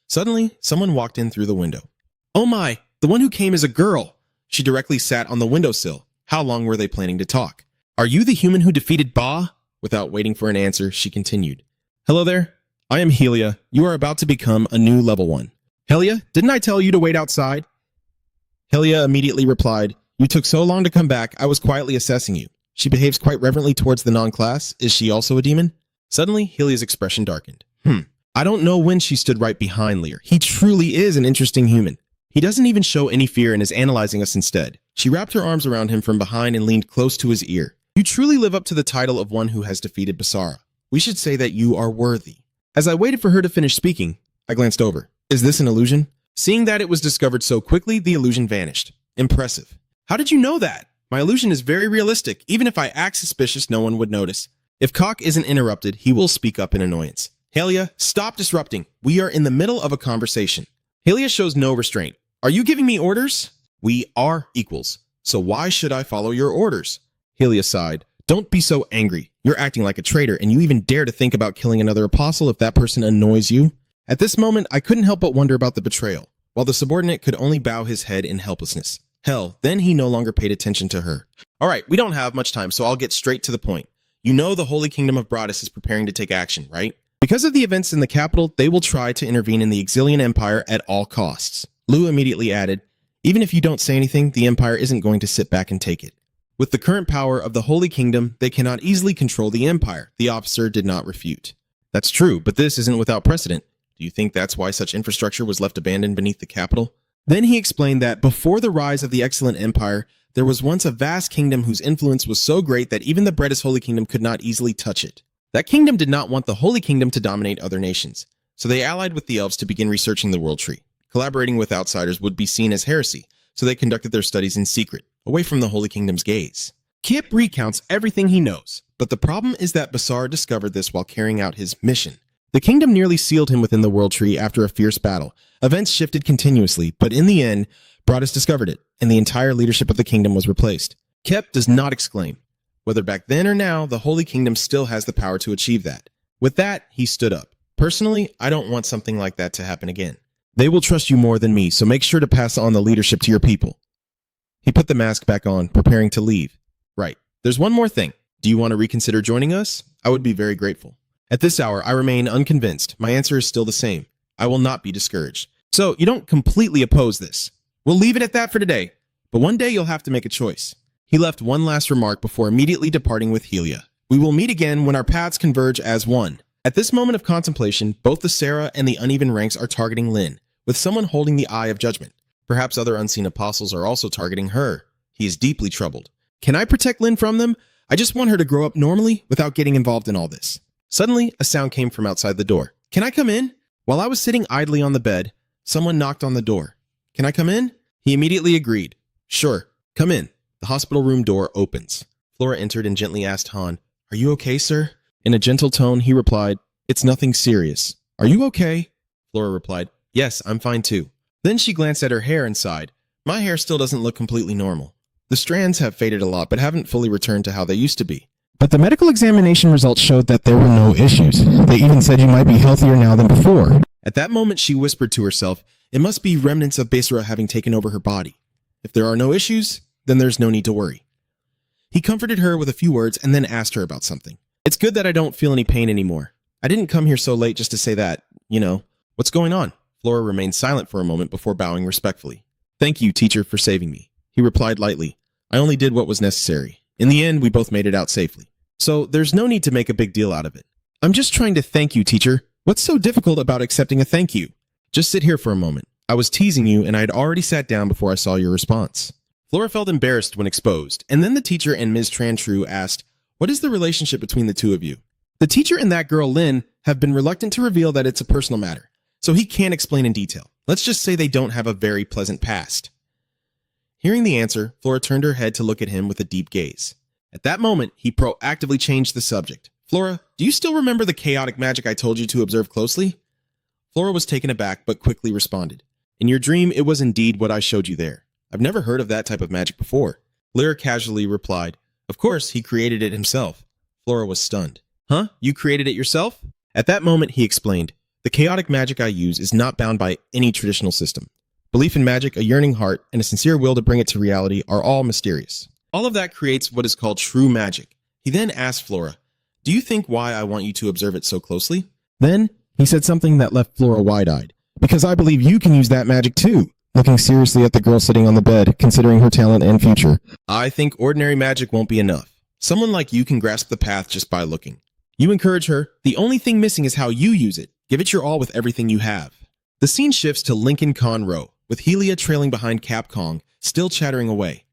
Speaker 2: Suddenly, someone walked in through the window. "Oh my, the one who came is a girl." She directly sat on the windowsill. How long were they planning to talk? "Are you the human who defeated Ba?" Without waiting for an answer, she continued. "Hello there. I am Helia. You are about to become a new level 1. Helia, didn't I tell you to wait outside?" Helia immediately replied, "You took so long to come back, I was quietly assessing you. She behaves quite reverently towards the non-class. Is she also a demon?" Suddenly, Helia's expression darkened. I don't know when she stood right behind Lear. He truly is an interesting human. He doesn't even show any fear and is analyzing us instead. She wrapped her arms around him from behind and leaned close to his ear. "You truly live up to the title of one who has defeated Basara. We should say that you are worthy." As I waited for her to finish speaking, I glanced over. Is this an illusion? Seeing that it was discovered so quickly, the illusion vanished. Impressive. "How did you know that? My illusion is very realistic. Even if I act suspicious, no one would notice." If Cock isn't interrupted, he will speak up in annoyance. "Helia, stop disrupting. We are in the middle of a conversation." Helia shows no restraint. "Are you giving me orders?" "We are equals. So why should I follow your orders?" Helia sighed. "Don't be so angry. You're acting like a traitor, and you even dare to think about killing another apostle if that person annoys you." At this moment, I couldn't help but wonder about the betrayal, while the subordinate could only bow his head in helplessness. Hell, then he no longer paid attention to her. "All right, we don't have much time, so I'll get straight to the point. You know the Holy Kingdom of Broadus is preparing to take action, right? Because of the events in the capital, they will try to intervene in the Exilian Empire at all costs." Lu immediately added, "Even if you don't say anything, the Empire isn't going to sit back and take it. With the current power of the Holy Kingdom, they cannot easily control the Empire." The officer did not refute. "That's true, but this isn't without precedent. Do you think that's why such infrastructure was left abandoned beneath the capital?" Then he explained that before the rise of the Excellent Empire, there was once a vast kingdom whose influence was so great that even the Bredis Holy Kingdom could not easily touch it. That kingdom did not want the Holy Kingdom to dominate other nations, so they allied with the elves to begin researching the world tree. Collaborating with outsiders would be seen as heresy, so they conducted their studies in secret, away from the Holy Kingdom's gaze. Kip recounts everything he knows, but the problem is that Basara discovered this while carrying out his mission. The kingdom nearly sealed him within the world tree after a fierce battle. Events shifted continuously, but in the end, Broadus discovered it, and the entire leadership of the kingdom was replaced. Kep does not exclaim. Whether back then or now, the Holy Kingdom still has the power to achieve that. With that, he stood up. "Personally, I don't want something like that to happen again. They will trust you more than me, so make sure to pass on the leadership to your people." He put the mask back on, preparing to leave. "Right. There's one more thing. Do you want to reconsider joining us? I would be very grateful." At this hour, I remain unconvinced. My answer is still the same. I will not be discouraged. "So, you don't completely oppose this. We'll leave it at that for today. But one day you'll have to make a choice." He left one last remark before immediately departing with Helia. "We will meet again when our paths converge as one." At this moment of contemplation, both the Sarah and the uneven ranks are targeting Lin, with someone holding the Eye of Judgment. Perhaps other unseen apostles are also targeting her. He is deeply troubled. Can I protect Lin from them? I just want her to grow up normally without getting involved in all this. Suddenly, a sound came from outside the door. Can I come in? While I was sitting idly on the bed, someone knocked on the door. Can I come in? He immediately agreed. Sure, come in. The hospital room door opens. Flora entered and gently asked Han, Are you okay, sir? In a gentle tone, he replied, It's nothing serious. Are you okay? Flora replied, Yes, I'm fine too. Then she glanced at her hair and sighed. My hair still doesn't look completely normal. The strands have faded a lot but haven't fully returned to how they used to be.
Speaker 1: But the medical examination results showed that there were no issues. They even said you might be healthier now than before.
Speaker 2: At that moment, she whispered to herself, It must be remnants of Besra having taken over her body. If there are no issues, then there's no need to worry. He comforted her with a few words and then asked her about something. It's good that I don't feel any pain anymore. I didn't come here so late just to say that, What's going on? Flora remained silent for a moment before bowing respectfully. Thank you, teacher, for saving me. He replied lightly. I only did what was necessary. In the end, we both made it out safely. So there's no need to make a big deal out of it. I'm just trying to thank you, teacher. What's so difficult about accepting a thank you? Just sit here for a moment. I was teasing you and I had already sat down before I saw your response. Flora felt embarrassed when exposed, and then the teacher and Ms. Trantru asked, What is the relationship between the two of you? The teacher and that girl, Lynn, have been reluctant to reveal that it's a personal matter, so he can't explain in detail. Let's just say they don't have a very pleasant past. Hearing the answer, Flora turned her head to look at him with a deep gaze. At that moment, he proactively changed the subject. Flora, do you still remember the chaotic magic I told you to observe closely? Flora was taken aback, but quickly responded. In your dream, it was indeed what I showed you there. I've never heard of that type of magic before. Lyra casually replied, Of course, he created it himself. Flora was stunned. Huh? You created it yourself? At that moment, he explained, The chaotic magic I use is not bound by any traditional system. Belief in magic, a yearning heart, and a sincere will to bring it to reality are all mysterious. All of that creates what is called true magic. He then asked Flora, Do you think why I want you to observe it so closely?
Speaker 1: Then he said something that left Flora wide-eyed. Because I believe you can use that magic too. Looking seriously at the girl sitting on the bed, considering her talent and future.
Speaker 2: I think ordinary magic won't be enough. Someone like you can grasp the path just by looking. You encourage her. The only thing missing is how you use it. Give it your all with everything you have. The scene shifts to Lincoln Con Row, with Helia trailing behind Cap Kong, still chattering away.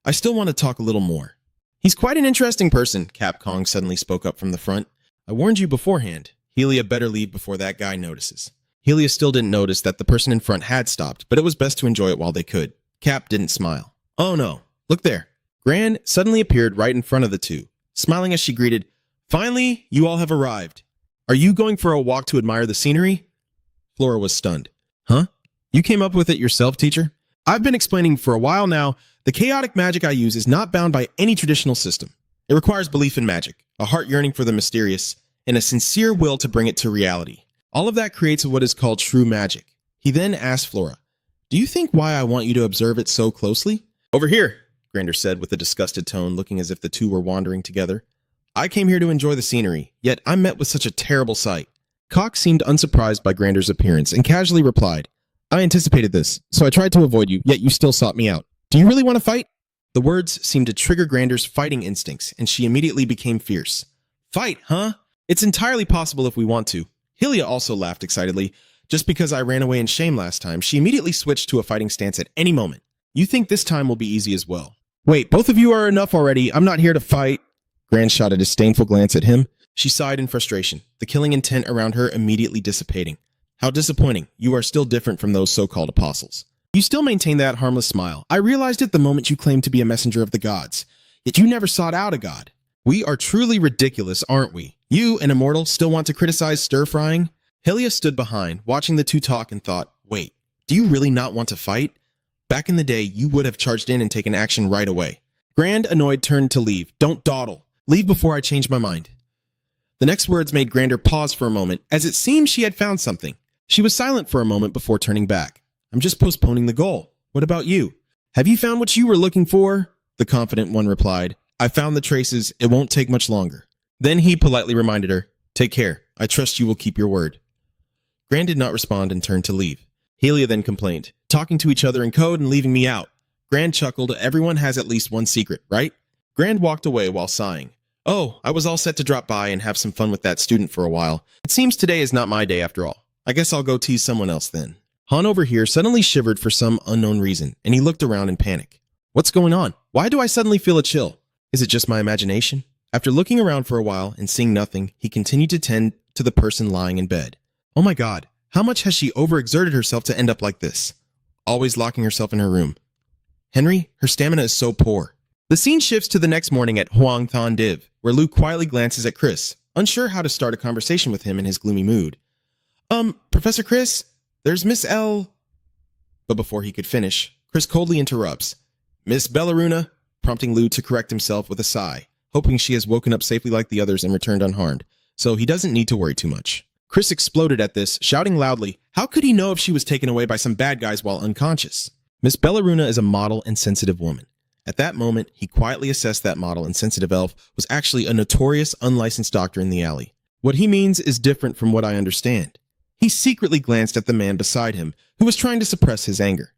Speaker 2: I still want to talk a little more. He's quite an interesting person, Cap Kong suddenly spoke up from the front. I warned you beforehand. Helia better leave before that guy notices. Helia still didn't notice that the person in front had stopped, but it was best to enjoy it while they could. Cap didn't smile. Oh no, look there. Gran suddenly appeared right in front of the two, smiling as she greeted, Finally, you all have arrived. Are you going for a walk to admire the scenery? Flora was stunned. Huh? You came up with it yourself, teacher? I've been explaining for a while now, the chaotic magic I use is not bound by any traditional system. It requires belief in magic, a heart yearning for the mysterious, and a sincere will to bring it to reality. All of that creates what is called true magic. He then asked Flora, Do you think why I want you to observe it so closely? Over here, Grander said with a disgusted tone, looking as if the two were wandering together. I came here to enjoy the scenery, yet I'm met with such a terrible sight. Cox seemed unsurprised by Grander's appearance and casually replied, I anticipated this, so I tried to avoid you, yet you still sought me out. Do you really want to fight? The words seemed to trigger Grander's fighting instincts, and she immediately became fierce. Fight, huh? It's entirely possible if we want to. Helia also laughed excitedly. Just because I ran away in shame last time, she immediately switched to a fighting stance at any moment. You think this time will be easy as well. Wait, both of you are enough already. I'm not here to fight. Gran shot a disdainful glance at him. She sighed in frustration, the killing intent around her immediately dissipating. How disappointing. You are still different from those so-called apostles. You still maintain that harmless smile. I realized it the moment you claimed to be a messenger of the gods. Yet you never sought out a god. We are truly ridiculous, aren't we? You, an immortal, still want to criticize stir-frying? Helia stood behind, watching the two talk and thought, Wait, do you really not want to fight? Back in the day, you would have charged in and taken action right away. Grand, annoyed, turned to leave. Don't dawdle. Leave before I change my mind. The next words made Grander pause for a moment, as it seemed she had found something. She was silent for a moment before turning back. I'm just postponing the goal. What about you? Have you found what you were looking for? The confident one replied. I found the traces. It won't take much longer. Then he politely reminded her, Take care. I trust you will keep your word. Gran did not respond and turned to leave. Helia then complained, talking to each other in code and leaving me out. Gran chuckled. Everyone has at least one secret, right? Gran walked away while sighing. Oh, I was all set to drop by and have some fun with that student for a while. It seems today is not my day after all. I guess I'll go tease someone else then. Han over here suddenly shivered for some unknown reason, and he looked around in panic. What's going on? Why do I suddenly feel a chill?
Speaker 1: Is it just my imagination? After looking around for a while and seeing nothing, he continued to tend to the person lying in bed. Oh my god, how much has she overexerted herself to end up like this? Always locking herself in her room. Henry, her stamina is so poor. The scene shifts to the next morning at Huang Thon Div, where Lu quietly glances at Chris, unsure how to start a conversation with him in his gloomy mood. Professor Chris, there's Miss L. But before he could finish, Chris coldly interrupts. Miss Bellaruna, prompting Lu to correct himself with a sigh, hoping she has woken up safely like the others and returned unharmed, so he doesn't need to worry too much. Chris exploded at this, shouting loudly, how could he know if she was taken away by some bad guys while unconscious? Miss Bellaruna is a model and sensitive woman. At that moment, he quietly assessed that model and sensitive elf was actually a notorious unlicensed doctor in the alley. What he means is different from what I understand. He secretly glanced at the man beside him, who was trying to suppress his anger.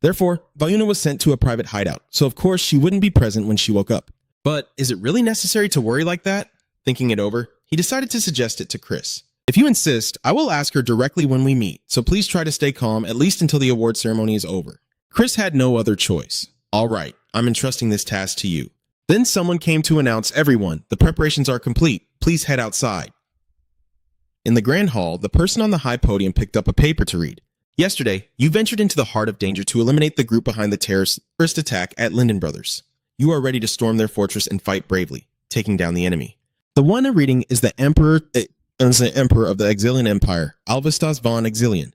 Speaker 1: Therefore, Vayuna was sent to a private hideout, so of course she wouldn't be present when she woke up. But is it really necessary to worry like that? Thinking it over, he decided to suggest it to Chris. If you insist, I will ask her directly when we meet, so please try to stay calm at least until the award ceremony is over. Chris had no other choice. All right, I'm entrusting this task to you. Then someone came to announce everyone, the preparations are complete, please head outside. In the grand hall, the person on the high podium picked up a paper to read. Yesterday, you ventured into the heart of danger to eliminate the group behind the terrorist attack at Linden Brothers. You are ready to storm their fortress and fight bravely, taking down the enemy. The one I'm reading is the Emperor of the Exilian Empire, Alvistas von Exilian.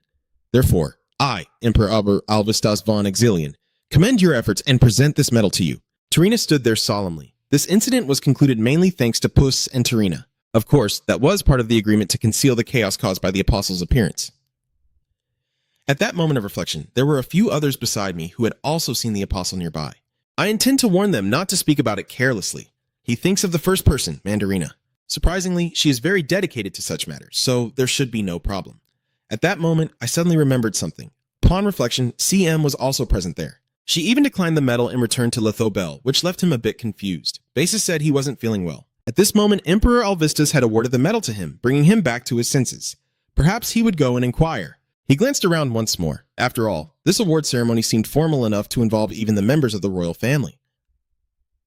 Speaker 1: Therefore, I, Emperor Alvistas von Exilian, commend your efforts and present this medal to you. Tarina stood there solemnly. This incident was concluded mainly thanks to Puss and Tarina. Of course, that was part of the agreement to conceal the chaos caused by the Apostle's appearance. At that moment of reflection, there were a few others beside me who had also seen the Apostle nearby. I intend to warn them not to speak about it carelessly. He thinks of the first person, Mandarina. Surprisingly, she is very dedicated to such matters, so there should be no problem. At that moment, I suddenly remembered something. Upon reflection, CM was also present there. She even declined the medal and returned to Lithobel, which left him a bit confused. Basis said he wasn't feeling well. At this moment, Emperor Alvistas had awarded the medal to him, bringing him back to his senses. Perhaps he would go and inquire. He glanced around once more. After all, this award ceremony seemed formal enough to involve even the members of the royal family.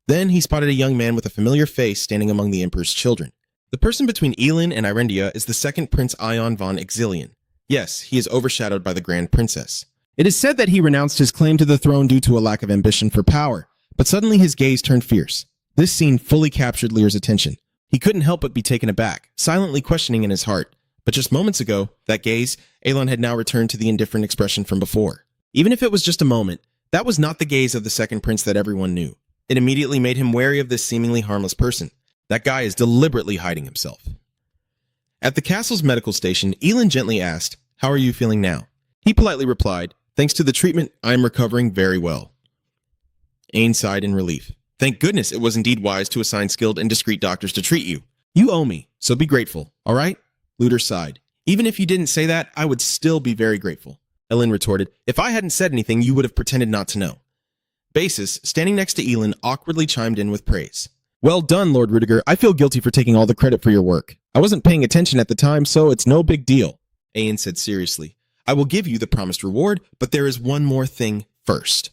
Speaker 1: Then he spotted a young man with a familiar face standing among the Emperor's children. The person between Elin and Irendia is the second Prince Ion von Exilian. Yes, he is overshadowed by the Grand Princess. It is said that he renounced his claim to the throne due to a lack of ambition for power, but suddenly his gaze turned fierce. This scene fully captured Lear's attention. He couldn't help but be taken aback, silently questioning in his heart. But just moments ago, that gaze, Elon had now returned to the indifferent expression from before. Even if it was just a moment, that was not the gaze of the second prince that everyone knew. It immediately made him wary of this seemingly harmless person. That guy is deliberately hiding himself. At the castle's medical station, Elon gently asked, "How are you feeling now?" He politely replied, "Thanks to the treatment, I am recovering very well." Ain sighed in relief. "Thank goodness it was indeed wise to assign skilled and discreet doctors to treat you. You owe me, so be grateful, all right?" Luder sighed. "Even if you didn't say that, I would still be very grateful." Elin retorted, "If I hadn't said anything, you would have pretended not to know." Basis, standing next to Elin, awkwardly chimed in with praise. "Well done, Lord Rudiger. I feel guilty for taking all the credit for your work. I wasn't paying attention at the time, so it's no big deal." Ain said seriously, "I will give you the promised reward, but there is one more thing first."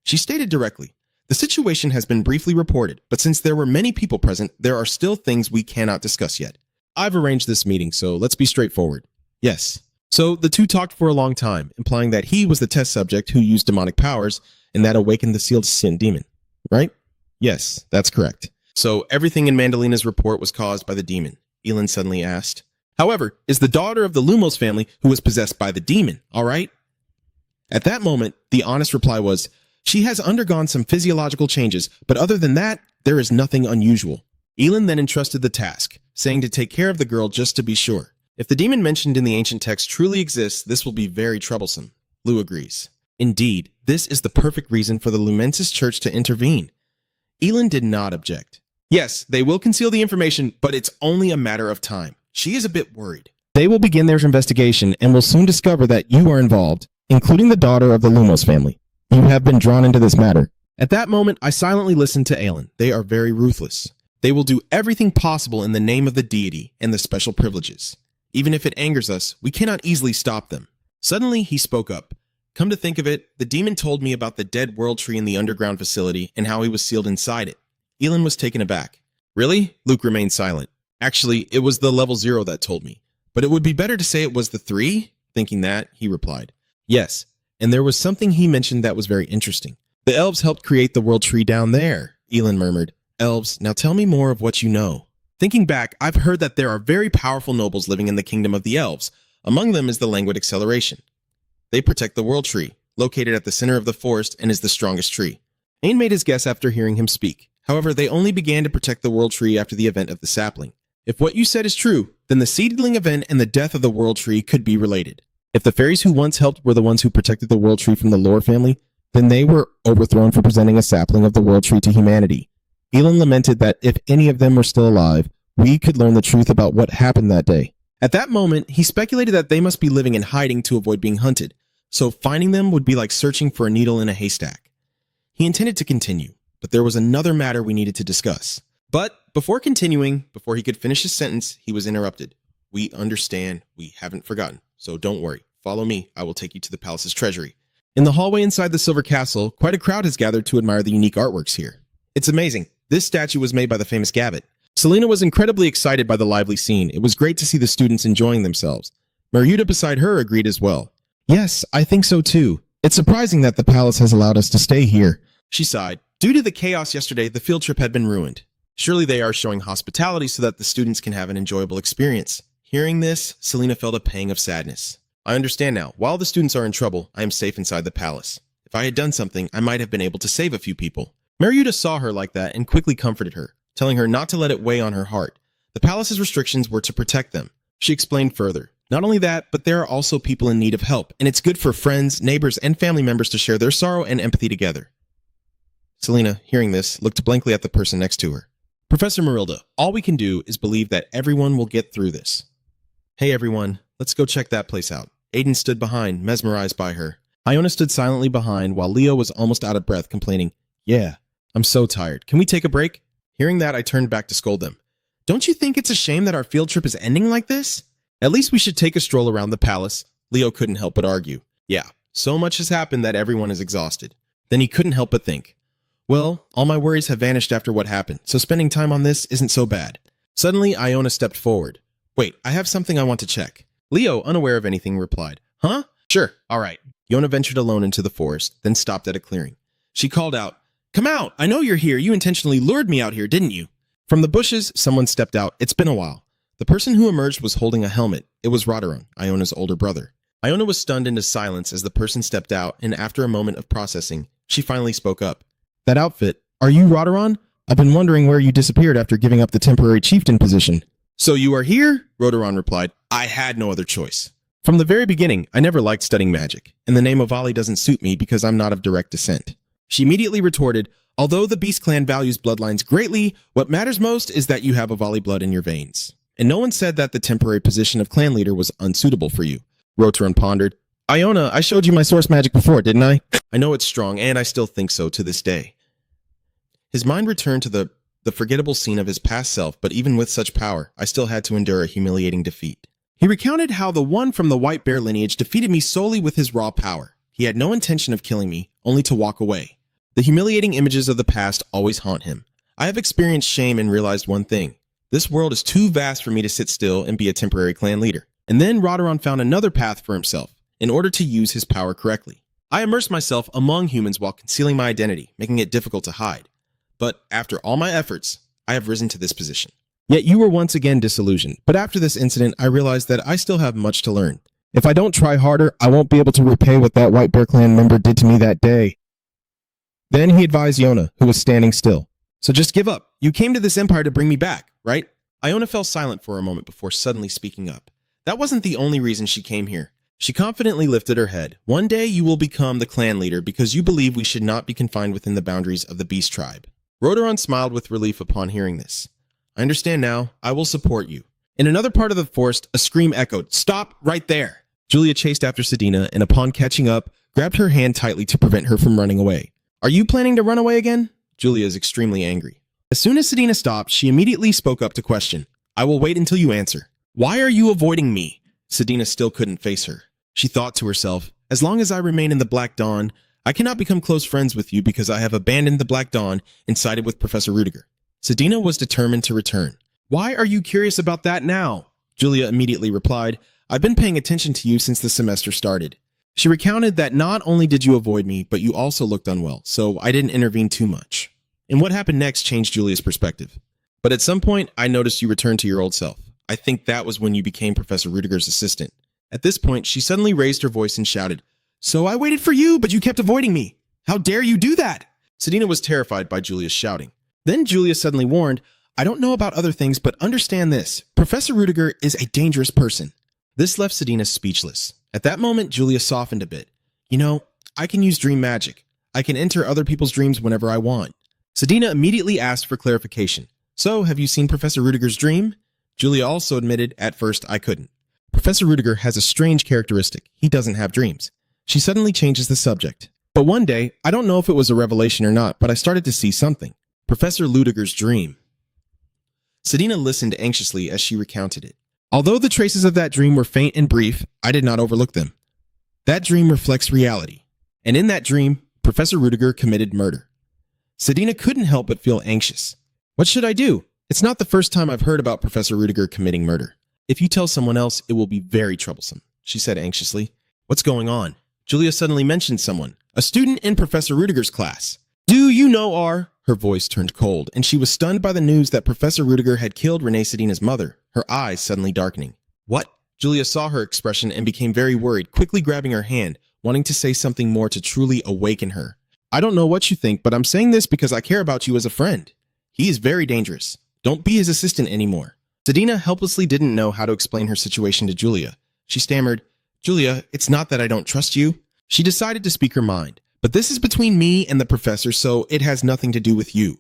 Speaker 1: She stated directly, "The situation has been briefly reported, but since there were many people present, there are still things we cannot discuss yet. I've arranged this meeting, so let's be straightforward." Yes. So the two talked for a long time, implying that he was the test subject who used demonic powers, and that awakened the sealed sin demon, right? Yes, that's correct. So everything in Mandalina's report was caused by the demon, Elin suddenly asked. However, is the daughter of the Lumos family who was possessed by the demon, all right? At that moment, the honest reply was, "She has undergone some physiological changes, but other than that, there is nothing unusual." Elin then entrusted the task, saying to take care of the girl just to be sure. If the demon mentioned in the ancient text truly exists, this will be very troublesome. Lu agrees. Indeed, this is the perfect reason for the Lumensis Church to intervene. Elin did not object. Yes, they will conceal the information, but it's only a matter of time. She is a bit worried. They will begin their investigation and will soon discover that you are involved, including the daughter of the Lumos family. You have been drawn into this matter. At that moment, I silently listened to Aelin. They are very ruthless. They will do everything possible in the name of the deity and the special privileges. Even if it angers us, we cannot easily stop them. Suddenly, he spoke up. Come to think of it, the demon told me about the dead world tree in the underground facility and how he was sealed inside it. Elin was taken aback. Really? Luke remained silent. Actually, it was the level 0 that told me. But it would be better to say it was the 3? Thinking that, he replied. Yes, and there was something he mentioned that was very interesting. The elves helped create the world tree down there, Elin murmured. Elves, now tell me more of what you know. Thinking back, I've heard that there are very powerful nobles living in the kingdom of the elves. Among them is the Languid Acceleration. They protect the world tree, located at the center of the forest and is the strongest tree. Ain made his guess after hearing him speak. However, they only began to protect the world tree after the event of the sapling. If what you said is true, then the seedling event and the death of the world tree could be related. If the fairies who once helped were the ones who protected the world tree from the Lore family, then they were overthrown for presenting a sapling of the world tree to humanity. Elin lamented that if any of them were still alive, we could learn the truth about what happened that day. At that moment, he speculated that they must be living in hiding to avoid being hunted, so finding them would be like searching for a needle in a haystack. He intended to continue, but there was another matter we needed to discuss. But before continuing, before he could finish his sentence, he was interrupted. We understand. We haven't forgotten. So don't worry. Follow me. I will take you to the palace's treasury. In the hallway inside the Silver Castle, quite a crowd has gathered to admire the unique artworks here. It's amazing. This statue was made by the famous Gabbett. Selena was incredibly excited by the lively scene. It was great to see the students enjoying themselves. Maryuta beside her agreed as well. Yes, I think so too. It's surprising that the palace has allowed us to stay here. She sighed. Due to the chaos yesterday, the field trip had been ruined. Surely they are showing hospitality so that the students can have an enjoyable experience. Hearing this, Selena felt a pang of sadness. I understand now. While the students are in trouble, I am safe inside the palace. If I had done something, I might have been able to save a few people. Maryuta saw her like that and quickly comforted her, telling her not to let it weigh on her heart. The palace's restrictions were to protect them. She explained further. Not only that, but there are also people in need of help, and it's good for friends, neighbors, and family members to share their sorrow and empathy together. Selena, hearing this, looked blankly at the person next to her. Professor Marilda, all we can do is believe that everyone will get through this. Hey everyone, let's go check that place out. Aiden stood behind, mesmerized by her. Iona stood silently behind while Leo was almost out of breath, complaining, Yeah, I'm so tired. Can we take a break? Hearing that, I turned back to scold them. Don't you think it's a shame that our field trip is ending like this? At least we should take a stroll around the palace. Leo couldn't help but argue. Yeah, so much has happened that everyone is exhausted. Then he couldn't help but think. Well, all my worries have vanished after what happened, so spending time on this isn't so bad. Suddenly, Iona stepped forward. Wait, I have something I want to check. Leo, unaware of anything, replied. Huh? Sure, all right. Iona ventured alone into the forest, then stopped at a clearing. She called out, Come out! I know you're here. You intentionally lured me out here, didn't you? From the bushes, someone stepped out. It's been a while. The person who emerged was holding a helmet. It was Rodaron, Iona's older brother. Iona was stunned into silence as the person stepped out, and after a moment of processing, she finally spoke up. That outfit. Are you Rodaron? I've been wondering where you disappeared after giving up the temporary chieftain position. So you are here? Rodaron replied. I had no other choice. From the very beginning, I never liked studying magic, and the name of Vali doesn't suit me because I'm not of direct descent. She immediately retorted, Although the Beast Clan values bloodlines greatly, what matters most is that you have a Vali blood in your veins. And no one said that the temporary position of clan leader was unsuitable for you. Rodaron pondered. Iona, I showed you my source magic before, didn't I? I know it's strong, and I still think so to this day. His mind returned to the forgettable scene of his past self, but even with such power, I still had to endure a humiliating defeat. He recounted how the one from the White Bear lineage defeated me solely with his raw power. He had no intention of killing me, only to walk away. The humiliating images of the past always haunt him. I have experienced shame and realized one thing. This world is too vast for me to sit still and be a temporary clan leader. And then Rodaron found another path for himself, in order to use his power correctly. I immersed myself among humans while concealing my identity, making it difficult to hide. But after all my efforts, I have risen to this position. Yet you were once again disillusioned, but after this incident, I realized that I still have much to learn. If I don't try harder, I won't be able to repay what that White Bear Clan member did to me that day. Then he advised Iona, who was standing still. So just give up. You came to this empire to bring me back, right? Iona fell silent for a moment before suddenly speaking up. That wasn't the only reason she came here. She confidently lifted her head. One day you will become the clan leader because you believe we should not be confined within the boundaries of the Beast Tribe. Rodaron smiled with relief upon hearing this. I understand now. I will support you. In another part of the forest, a scream echoed. Stop right there! Julia chased after Sedina and upon catching up, grabbed her hand tightly to prevent her from running away. Are you planning to run away again? Julia is extremely angry. As soon as Sedina stopped, she immediately spoke up to question. I will wait until you answer. Why are you avoiding me? Sedina still couldn't face her. She thought to herself, as long as I remain in the Black Dawn, I cannot become close friends with you because I have abandoned the Black Dawn and sided with Professor Rudiger.
Speaker 2: Sedina was determined to return. Why are you curious about that now? Julia immediately replied, I've been paying attention to you since the semester started. She recounted that not only did you avoid me, but you also looked unwell, so I didn't intervene too much. And what happened next changed Julia's perspective. But at some point, I noticed you returned to your old self. I think that was when you became Professor Rudiger's assistant. At this point, she suddenly raised her voice and shouted, So I waited for you, but you kept avoiding me. How dare you do that? Sedina was terrified by Julia's shouting. Then Julia suddenly warned, I don't know about other things, but understand this. Professor Rudiger is a dangerous person. This left Sedina speechless. At that moment, Julia softened a bit. You know, I can use dream magic. I can enter other people's dreams whenever I want. Sedina immediately asked for clarification. So, have you seen Professor Rudiger's dream? Julia also admitted, at first, I couldn't. Professor Rudiger has a strange characteristic. He doesn't have dreams. She suddenly changes the subject. But one day, I don't know if it was a revelation or not, but I started to see something. Professor Rudiger's dream. Sedina listened anxiously as she recounted it. Although the traces of that dream were faint and brief, I did not overlook them. That dream reflects reality. And in that dream, Professor Rudiger committed murder. Sedina couldn't help but feel anxious. What should I do? It's not the first time I've heard about Professor Rudiger committing murder. If you tell someone else, it will be very troublesome, she said anxiously. What's going on? Julia suddenly mentioned someone, a student in Professor Rudiger's class. Do you know R? Her voice turned cold, and she was stunned by the news that Professor Rudiger had killed Renee Sedina's mother, her eyes suddenly darkening. What? Julia saw her expression and became very worried, quickly grabbing her hand, wanting to say something more to truly awaken her. I don't know what you think, but I'm saying this because I care about you as a friend. He is very dangerous. Don't be his assistant anymore. Sedina helplessly didn't know how to explain her situation to Julia. She stammered, Julia, it's not that I don't trust you. She decided to speak her mind. But this is between me and the professor, so it has nothing to do with you.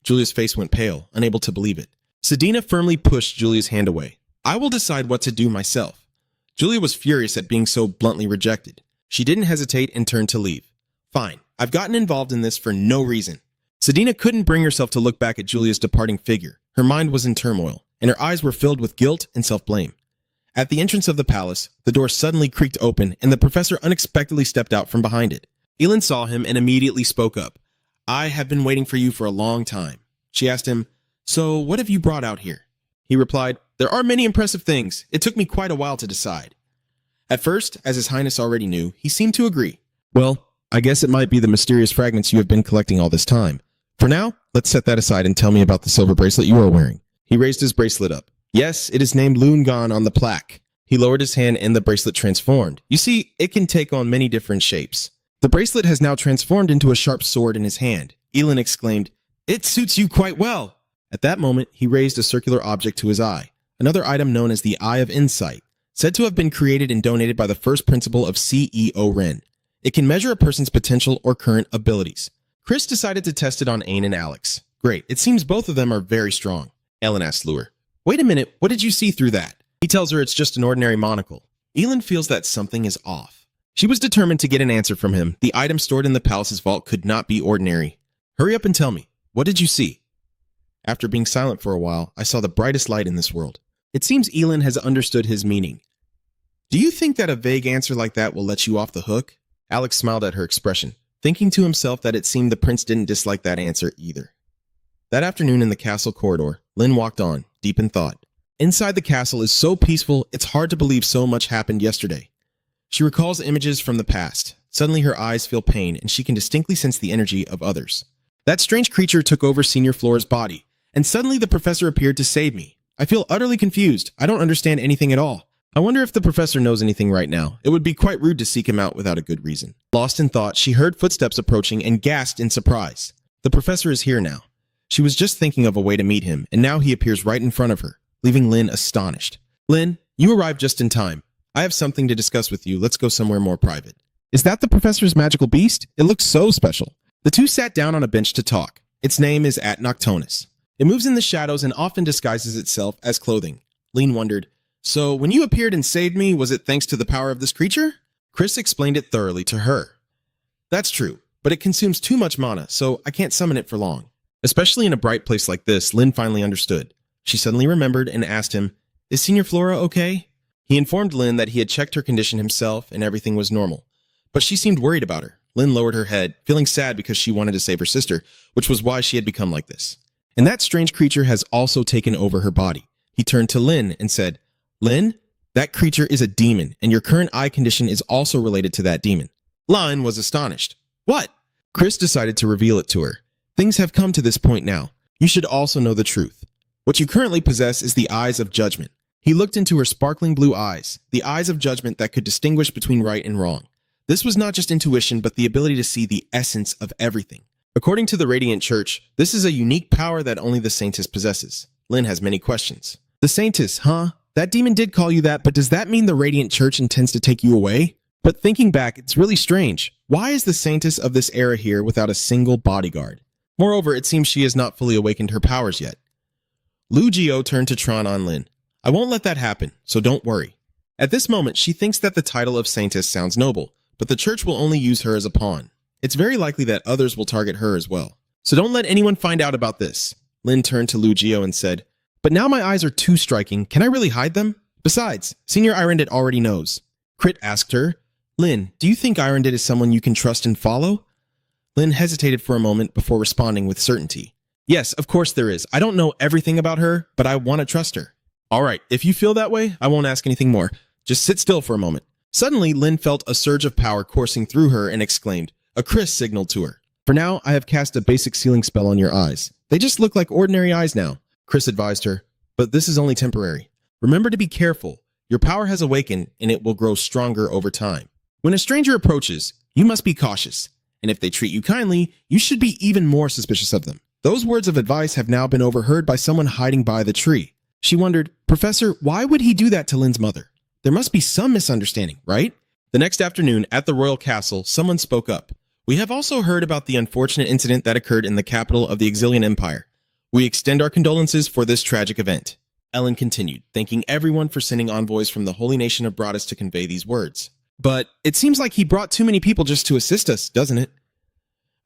Speaker 2: Julia's face went pale, unable to believe it. Sedina firmly pushed Julia's hand away. I will decide what to do myself. Julia was furious at being so bluntly rejected. She didn't hesitate and turned to leave. Fine, I've gotten involved in this for no reason. Sedina couldn't bring herself to look back at Julia's departing figure. Her mind was in turmoil, and her eyes were filled with guilt and self-blame. At the entrance of the palace, the door suddenly creaked open, and the professor unexpectedly stepped out from behind it. Elin saw him and immediately spoke up. I have been waiting for you for a long time. She asked him, So what have you brought out here? He replied, There are many impressive things. It took me quite a while to decide. At first, as His Highness already knew, he seemed to agree. Well, I guess it might be the mysterious fragments you have been collecting all this time. For now, let's set that aside and tell me about the silver bracelet you are wearing. He raised his bracelet up. Yes, it is named Lungan on the plaque. He lowered his hand and the bracelet transformed. You see, it can take on many different shapes. The bracelet has now transformed into a sharp sword in his hand. Elin exclaimed, It suits you quite well. At that moment, he raised a circular object to his eye, another item known as the Eye of Insight, said to have been created and donated by the first principal of CEO Ren. It can measure a person's potential or current abilities. Chris decided to test it on Ain and Alex. Great, it seems both of them are very strong. Ellen asked Lure. Wait a minute, what did you see through that? He tells her it's just an ordinary monocle. Elin feels that something is off. She was determined to get an answer from him. The item stored in the palace's vault could not be ordinary. Hurry up and tell me, what did you see? After being silent for a while, I saw the brightest light in this world. It seems Elin has understood his meaning. Do you think that a vague answer like that will let you off the hook? Alex smiled at her expression, thinking to himself that it seemed the prince didn't dislike that answer either. That afternoon in the castle corridor, Lin walked on, deep in thought. Inside the castle is so peaceful, it's hard to believe so much happened yesterday. She recalls images from the past. Suddenly her eyes feel pain, and she can distinctly sense the energy of others. That strange creature took over Senior Flora's body, and suddenly the professor appeared to save me. I feel utterly confused. I don't understand anything at all. I wonder if the professor knows anything right now. It would be quite rude to seek him out without a good reason. Lost in thought, she heard footsteps approaching and gasped in surprise. The professor is here now. She was just thinking of a way to meet him, and now he appears right in front of her, leaving Lin astonished. Lin, you arrived just in time. I have something to discuss with you. Let's go somewhere more private. Is that the professor's magical beast? It looks so special. The two sat down on a bench to talk. Its name is At Noctonus. It moves in the shadows and often disguises itself as clothing. Lin wondered, So when you appeared and saved me, was it thanks to the power of this creature? Chris explained it thoroughly to her. That's true, but it consumes too much mana, so I can't summon it for long. Especially in a bright place like this, Lin finally understood. She suddenly remembered and asked him, Is Senior Flora okay? He informed Lin that he had checked her condition himself and everything was normal. But she seemed worried about her. Lin lowered her head, feeling sad because she wanted to save her sister, which was why she had become like this. and that strange creature has also taken over her body. He turned to Lin and said, Lin, that creature is a demon, and your current eye condition is also related to that demon. Lin was astonished. What? Chris decided to reveal it to her. Things have come to this point now. You should also know the truth. What you currently possess is the eyes of judgment. He looked into her sparkling blue eyes, the eyes of judgment that could distinguish between right and wrong. This was not just intuition, but the ability to see the essence of everything. According to the Radiant Church, this is a unique power that only the Saintess possesses. Lin has many questions. The Saintess, huh? That demon did call you that, but does that mean the Radiant Church intends to take you away? But thinking back, it's really strange. Why is the Saintess of this era here without a single bodyguard? Moreover, it seems she has not fully awakened her powers yet. Lu Jio turned to Tron on Lin. I won't let that happen, so don't worry. At this moment, she thinks that the title of Saintess sounds noble, but the church will only use her as a pawn. It's very likely that others will target her as well. So don't let anyone find out about this. Lin turned to Lu Jio and said, but now my eyes are too striking. Can I really hide them? Besides, Senior Irondit already knows. Crit asked her, Lin, do you think Irondit is someone you can trust and follow? Lin hesitated for a moment before responding with certainty. Yes, of course there is. I don't know everything about her, but I want to trust her. All right, if you feel that way, I won't ask anything more. Just sit still for a moment. Suddenly, Lin felt a surge of power coursing through her and exclaimed. A Chris signaled to her. For now, I have cast a basic sealing spell on your eyes. They just look like ordinary eyes now. Chris advised her, but this is only temporary. Remember to be careful. Your power has awakened, and it will grow stronger over time. When a stranger approaches, you must be cautious. And if they treat you kindly, you should be even more suspicious of them. Those words of advice have now been overheard by someone hiding by the tree. She wondered, Professor, why would he do that to Lin's mother? There must be some misunderstanding, right? The next afternoon, at the royal castle, someone spoke up. We have also heard about the unfortunate incident that occurred in the capital of the Exilian Empire. We extend our condolences for this tragic event. Ellen continued, thanking everyone for sending envoys from the holy nation of Broadus to convey these words. But it seems like he brought too many people just to assist us, doesn't it?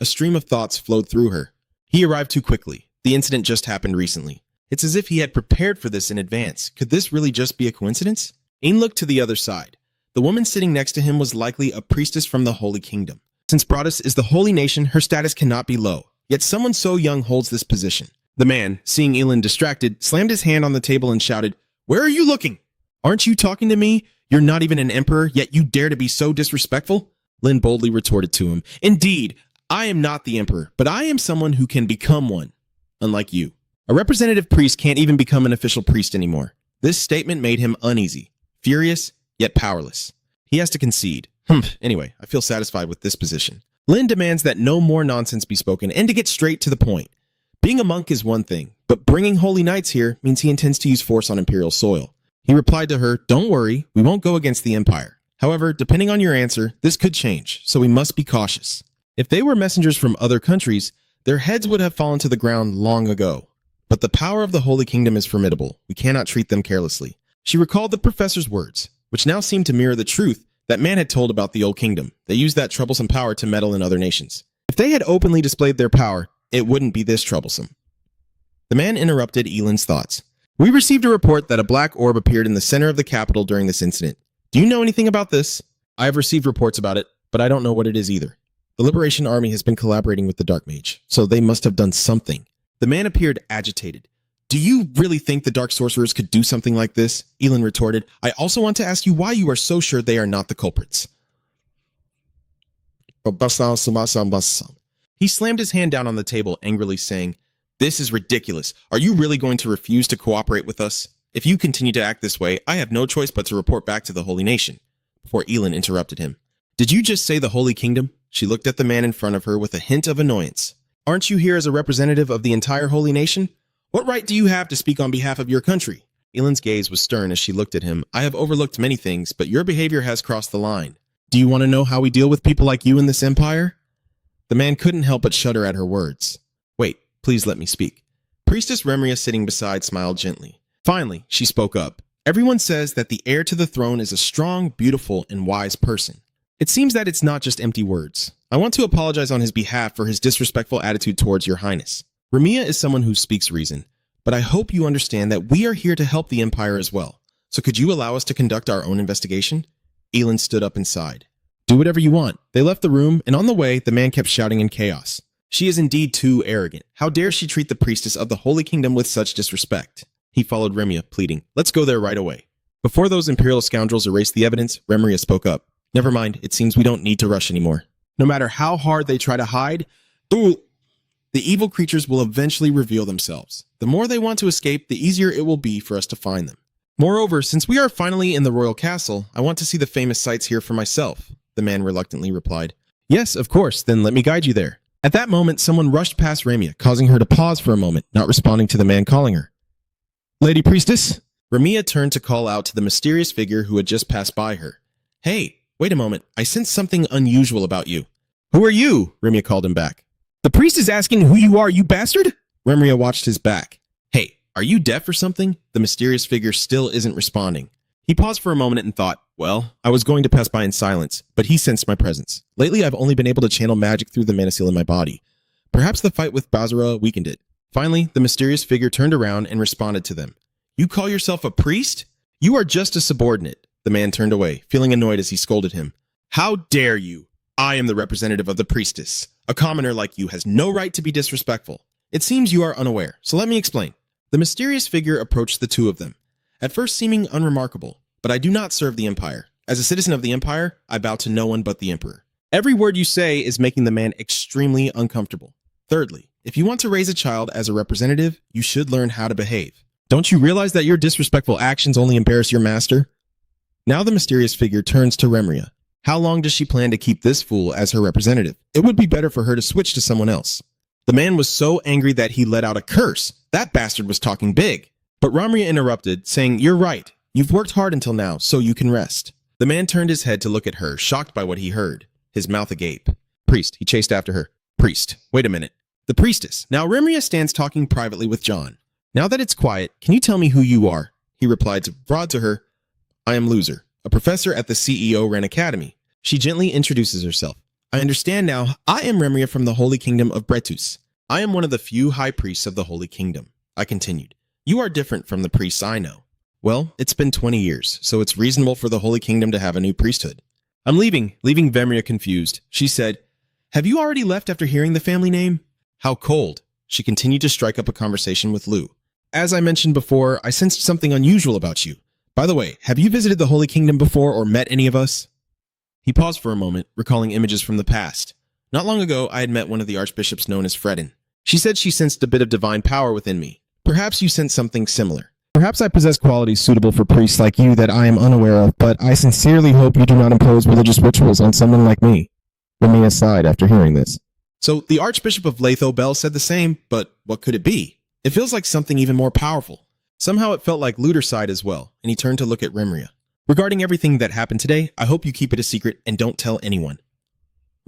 Speaker 2: A stream of thoughts flowed through her. He arrived too quickly. The incident just happened recently. It's as if he had prepared for this in advance. Could this really just be a coincidence? Ain looked to the other side. The woman sitting next to him was likely a priestess from the Holy Kingdom. Since Broadus is the holy nation, her status cannot be low. Yet someone so young holds this position. The man, seeing Elin distracted, slammed his hand on the table and shouted, Where are you looking? Aren't you talking to me? You're not even an emperor, yet you dare to be so disrespectful? Lin boldly retorted to him, Indeed, I am not the emperor, but I am someone who can become one. Unlike you. A representative priest can't even become an official priest anymore. This statement made him uneasy, furious, yet powerless. He has to concede. Anyway, I feel satisfied with this position. Lin demands that no more nonsense be spoken and to get straight to the point. Being a monk is one thing, but bringing holy knights here means he intends to use force on imperial soil. He replied to her, Don't worry, we won't go against the empire. However, depending on your answer, this could change, so we must be cautious. If they were messengers from other countries, their heads would have fallen to the ground long ago. But the power of the Holy Kingdom is formidable. We cannot treat them carelessly. She recalled the professor's words, which now seemed to mirror the truth that man had told about the Old Kingdom. They used that troublesome power to meddle in other nations. If they had openly displayed their power, it wouldn't be this troublesome. The man interrupted Elin's thoughts. We received a report that a black orb appeared in the center of the capital during this incident. Do you know anything about this? I have received reports about it, but I don't know what it is either. The Liberation Army has been collaborating with the Dark Mage, so they must have done something. The man appeared agitated. Do you really think the Dark Sorcerers could do something like this? Elin retorted. I also want to ask you why you are so sure they are not the culprits. He slammed his hand down on the table, angrily saying, This is ridiculous. Are you really going to refuse to cooperate with us? If you continue to act this way, I have no choice but to report back to the Holy Nation. Before Elin interrupted him. Did you just say the Holy Kingdom? She looked at the man in front of her with a hint of annoyance. Aren't you here as a representative of the entire Holy Nation? What right do you have to speak on behalf of your country? Elin's gaze was stern as she looked at him. I have overlooked many things, but your behavior has crossed the line. Do you want to know how we deal with people like you in this empire? The man couldn't help but shudder at her words. Wait, please let me speak. Priestess Remria sitting beside smiled gently. Finally, she spoke up. Everyone says that the heir to the throne is a strong, beautiful, and wise person. It seems that it's not just empty words. I want to apologize on his behalf for his disrespectful attitude towards your highness. Remia is someone who speaks reason, but I hope you understand that we are here to help the empire as well. So could you allow us to conduct our own investigation? Elin stood up and sighed. Do whatever you want. They left the room, and on the way, the man kept shouting in chaos.
Speaker 1: She is indeed too arrogant. How dare she treat the priestess of the Holy Kingdom with such disrespect? He followed Remia, pleading, "Let's go there right away." Before those imperial scoundrels erased the evidence, Remia spoke up. "Never mind, it seems we don't need to rush anymore. No matter how hard they try to hide, the evil creatures will eventually reveal themselves. The more they want to escape, the easier it will be for us to find them. Moreover, since we are finally in the royal castle, I want to see the famous sights here for myself," the man reluctantly replied. "Yes, of course, then let me guide you there." At that moment, someone rushed past Remia, causing her to pause for a moment, not responding to the man calling her. "Lady Priestess?" Remia turned to call out to the mysterious figure who had just passed by her. "Hey, wait a moment, I sense something unusual about you." "Who are you?" Remia called him back. "The priest is asking who you are, you bastard!" Remia watched his back. "Hey, are you deaf or something?" The mysterious figure still isn't responding. He paused for a moment and thought, well, I was going to pass by in silence, but he sensed my presence. Lately, I've only been able to channel magic through the mana seal in my body. Perhaps the fight with Basara weakened it. Finally, the mysterious figure turned around and responded to them. "You call yourself a priest? You are just a subordinate." The man turned away, feeling annoyed as he scolded him. "How dare you? I am the representative of the priestess. A commoner like you has no right to be disrespectful. It seems you are unaware, so let me explain." The mysterious figure approached the two of them, at first seeming unremarkable. "But I do not serve the Empire. As a citizen of the Empire, I bow to no one but the Emperor." Every word you say is making the man extremely uncomfortable. Thirdly, if you want to raise a child as a representative, you should learn how to behave. Don't you realize that your disrespectful actions only embarrass your master? Now the mysterious figure turns to Remria. How long does she plan to keep this fool as her representative? It would be better for her to switch to someone else. The man was so angry that he let out a curse. That bastard was talking big. But Remria interrupted, saying, "You're right. You've worked hard until now, so you can rest." The man turned his head to look at her, shocked by what he heard, his mouth agape. "Priest," he chased after her. "Priest, wait a minute. The priestess." Now Remria stands talking privately with John. "Now that it's quiet, can you tell me who you are?" He replied broad to her, "I am Loser, a professor at the CEO Ren Academy." She gently introduces herself. "I understand now. I am Remria from the Holy Kingdom of Bretus. I am one of the few high priests of the Holy Kingdom." I continued. "You are different from the priests I know." "Well, it's been 20 years, so it's reasonable for the Holy Kingdom to have a new priesthood." "I'm leaving Remria confused. She said, 'Have you already left after hearing the family name?' How cold." She continued to strike up a conversation with Lu. "As I mentioned before, I sensed something unusual about you. By the way, have you visited the Holy Kingdom before or met any of us?" He paused for a moment, recalling images from the past. "Not long ago, I had met one of the archbishops known as Fredden. She said she sensed a bit of divine power within me. Perhaps you sense something similar. Perhaps I possess qualities suitable for priests like you that I am unaware of, but I sincerely hope you do not impose religious rituals on someone like me." Remia sighed after hearing this. "So the Archbishop of Latho Bell said the same, but what could it be? It feels like something even more powerful." Somehow it felt like Luder sighed as well, and he turned to look at Remria. "Regarding everything that happened today, I hope you keep it a secret and don't tell anyone."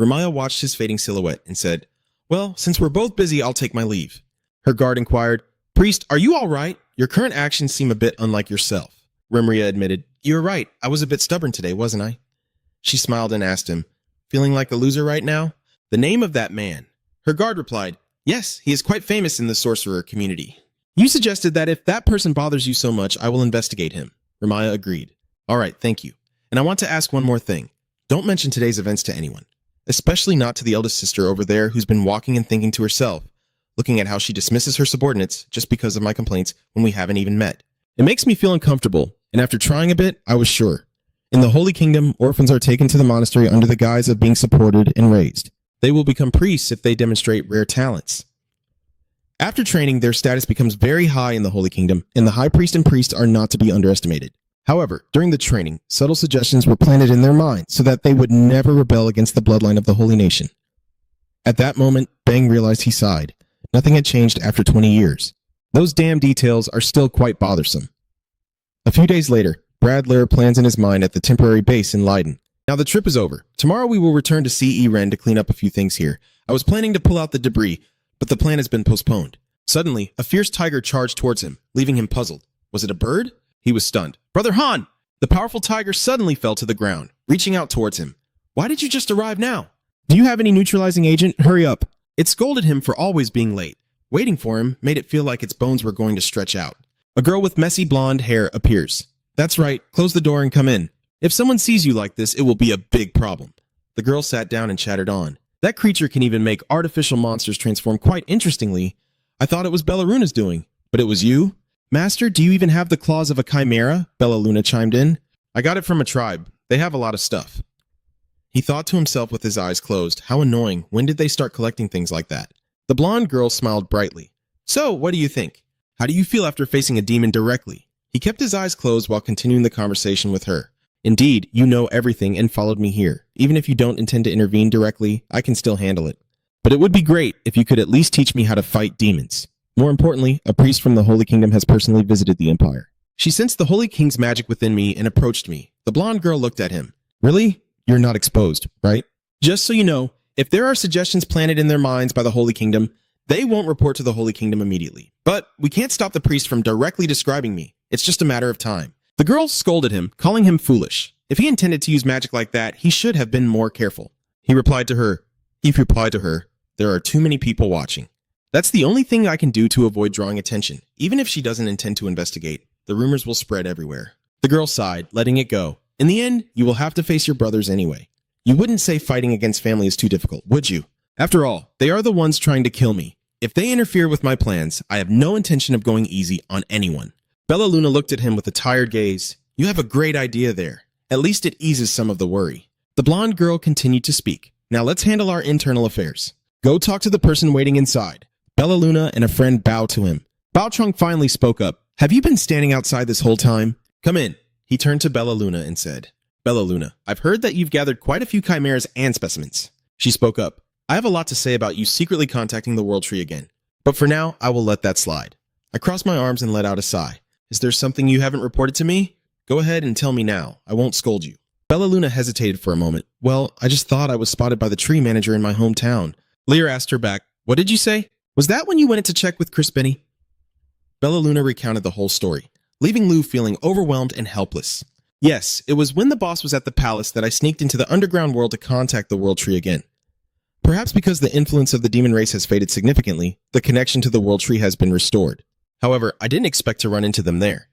Speaker 1: Remia watched his fading silhouette and said, "Well, since we're both busy, I'll take my leave." Her guard inquired, "Priest, are you all right? Your current actions seem a bit unlike yourself." Remria admitted, "You're right. I was a bit stubborn today, wasn't I?" She smiled and asked him, "Feeling like a loser right now?" "The name of that man." Her guard replied, "Yes, he is quite famous in the sorcerer community. You suggested that if that person bothers you so much, I will investigate him." Remia agreed. "All right, thank you. And I want to ask one more thing. Don't mention today's events to anyone, especially not to the eldest sister over there who's been walking and thinking to herself, looking at how she dismisses her subordinates just because of my complaints when we haven't even met. It makes me feel uncomfortable, and after trying a bit, I was sure. In the Holy Kingdom, orphans are taken to the monastery under the guise of being supported and raised. They will become priests if they demonstrate rare talents. After training, their status becomes very high in the Holy Kingdom, and the high priest and priest are not to be underestimated. However, during the training, subtle suggestions were planted in their minds so that they would never rebel against the bloodline of the Holy Nation. At that moment, Bang realized he sighed. Nothing had changed after 20 years. Those damn details are still quite bothersome. A few days later, Brad Lair plans in his mind at the temporary base in Leiden. Now the trip is over. Tomorrow we will return to C.E. Ren to clean up a few things here. I was planning to pull out the debris, but the plan has been postponed. Suddenly, a fierce tiger charged towards him, leaving him puzzled. Was it a bird? He was stunned. "Brother Han!" The powerful tiger suddenly fell to the ground, reaching out towards him. "Why did you just arrive now? Do you have any neutralizing agent? Hurry up." It scolded him for always being late. Waiting for him made it feel like its bones were going to stretch out. A girl with messy blonde hair appears. "That's right, close the door and come in. If someone sees you like this, it will be a big problem." The girl sat down and chattered on. That creature can even make artificial monsters transform quite interestingly. I thought it was Bellaruna's doing, but it was you? Master, do you even have the claws of a chimera? Bellaluna chimed in. I got it from a tribe. They have a lot of stuff. He thought to himself with his eyes closed, how annoying. When did they start collecting things like that? The blonde girl smiled brightly. So, what do you think? How do you feel after facing a demon directly? He kept his eyes closed while continuing the conversation with her. Indeed, you know everything and followed me here. Even if you don't intend to intervene directly, I can still handle it. But it would be great if you could at least teach me how to fight demons. More importantly, a priest from the Holy Kingdom has personally visited the Empire. She sensed the Holy King's magic within me and approached me. The blonde girl looked at him. Really? You're not exposed, right? Just so you know, if there are suggestions planted in their minds by the Holy Kingdom, they won't report to the Holy Kingdom immediately. But we can't stop the priest from directly describing me. It's just a matter of time. The girl scolded him, calling him foolish. If he intended to use magic like that, he should have been more careful. He replied to her, there are too many people watching. That's the only thing I can do to avoid drawing attention. Even if she doesn't intend to investigate, the rumors will spread everywhere. The girl sighed, letting it go. In the end, you will have to face your brothers anyway. You wouldn't say fighting against family is too difficult, would you? After all, they are the ones trying to kill me. If they interfere with my plans, I have no intention of going easy on anyone. Bellaluna looked at him with a tired gaze. You have a great idea there. At least it eases some of the worry. The blonde girl continued to speak. Now let's handle our internal affairs. Go talk to the person waiting inside. Bellaluna and a friend bowed to him. Bao Chung finally spoke up. Have you been standing outside this whole time? Come in. He turned to Bellaluna and said, Bellaluna, I've heard that you've gathered quite a few chimeras and specimens. She spoke up. I have a lot to say about you secretly contacting the World Tree again. But for now, I will let that slide. I crossed my arms and let out a sigh. Is there something you haven't reported to me? Go ahead and tell me now. I won't scold you. Bellaluna hesitated for a moment. Well, I just thought I was spotted by the tree manager in my hometown. Lear asked her back, what did you say? Was that when you went in to check with Chris Benny? Bellaluna recounted the whole story, leaving Lou feeling overwhelmed and helpless. Yes, it was when the boss was at the palace that I sneaked into the underground world to contact the World Tree again. Perhaps because the influence of the demon race has faded significantly, the connection to the World Tree has been restored. However, I didn't expect to run into them there.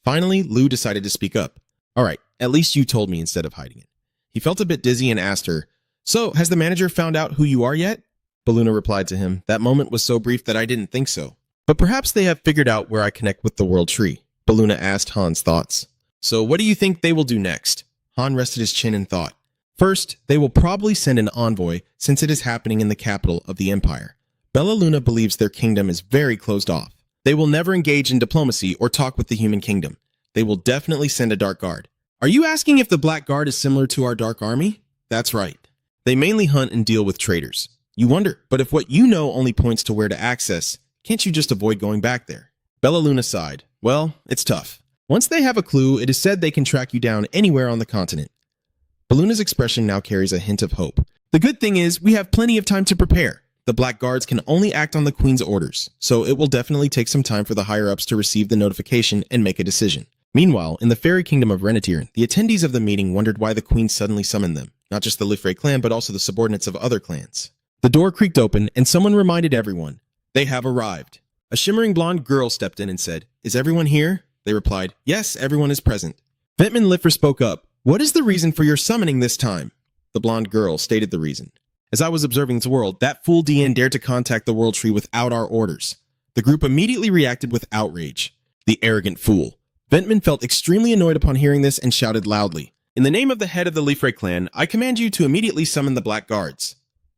Speaker 1: Finally, Lou decided to speak up. All right, at least you told me instead of hiding it. He felt a bit dizzy and asked her, So, has the manager found out who you are yet? Bellaluna replied to him, That moment was so brief that I didn't think so. But perhaps they have figured out where I connect with the World Tree. Bellaluna asked Han's thoughts. So what do you think they will do next? Han rested his chin and thought. First, they will probably send an envoy since it is happening in the capital of the Empire. Bellaluna believes their kingdom is very closed off. They will never engage in diplomacy or talk with the human kingdom. They will definitely send a Dark Guard. Are you asking if the Black Guard is similar to our Dark Army? That's right. They mainly hunt and deal with traitors. You wonder, but if what you know only points to where to access, can't you just avoid going back there? Bellaluna sighed. Well, it's tough. Once they have a clue, it is said they can track you down anywhere on the continent. Belluna's expression now carries a hint of hope. The good thing is, we have plenty of time to prepare. The Black Guards can only act on the Queen's orders, so it will definitely take some time for the higher-ups to receive the notification and make a decision. Meanwhile, in the fairy kingdom of Renatir, the attendees of the meeting wondered why the Queen suddenly summoned them, not just the Lifrey clan, but also the subordinates of other clans. The door creaked open, and someone reminded everyone, they have arrived. A shimmering blonde girl stepped in and said, Is everyone here? They replied, Yes, everyone is present. Ventman Liffer spoke up. What is the reason for your summoning this time? The blonde girl stated the reason. As I was observing this world, that fool DN dared to contact the World Tree without our orders. The group immediately reacted with outrage. The arrogant fool. Ventman felt extremely annoyed upon hearing this and shouted loudly, In the name of the head of the Lifrey clan, I command you to immediately summon the Black Guards.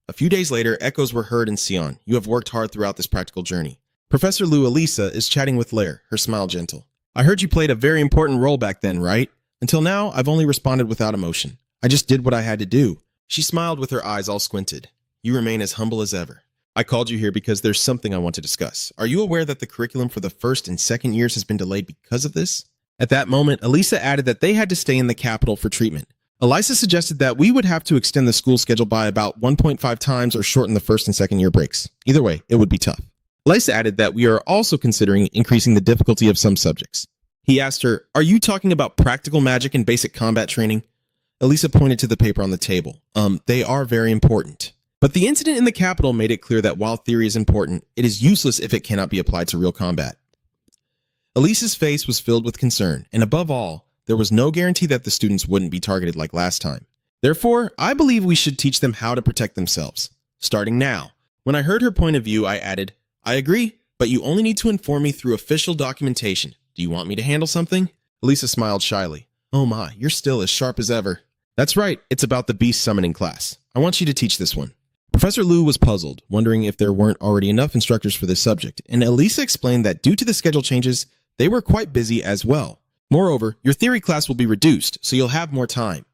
Speaker 1: A few days later, echoes were heard in Sion. You have worked hard throughout this practical journey. Professor Lou Elisa is chatting with Lair, her smile gentle. I heard you played a very important role back then, right? Until now, I've only responded without emotion. I just did what I had to do. She smiled with her eyes all squinted. You remain as humble as ever. I called you here because there's something I want to discuss. Are you aware that the curriculum for the first and second years has been delayed because of this? At that moment, Elisa added that they had to stay in the capital for treatment. Elisa suggested that we would have to extend the school schedule by about 1.5 times or shorten the first and second year breaks. Either way, it would be tough. Elisa added that we are also considering increasing the difficulty of some subjects. He asked her, Are you talking about practical magic and basic combat training? Elisa pointed to the paper on the table. They are very important. But the incident in the capital made it clear that while theory is important, it is useless if it cannot be applied to real combat. Elisa's face was filled with concern, and above all, there was no guarantee that the students wouldn't be targeted like last time. Therefore, I believe we should teach them how to protect themselves, starting now. When I heard her point of view, I added, I agree, but you only need to inform me through official documentation. Do you want me to handle something? Elisa smiled shyly. Oh my, you're still as sharp as ever. That's right, it's about the beast summoning class. I want you to teach this one. Professor Liu was puzzled, wondering if there weren't already enough instructors for this subject, and Elisa explained that due to the schedule changes, they were quite busy as well. Moreover, your theory class will be reduced, so you'll have more time.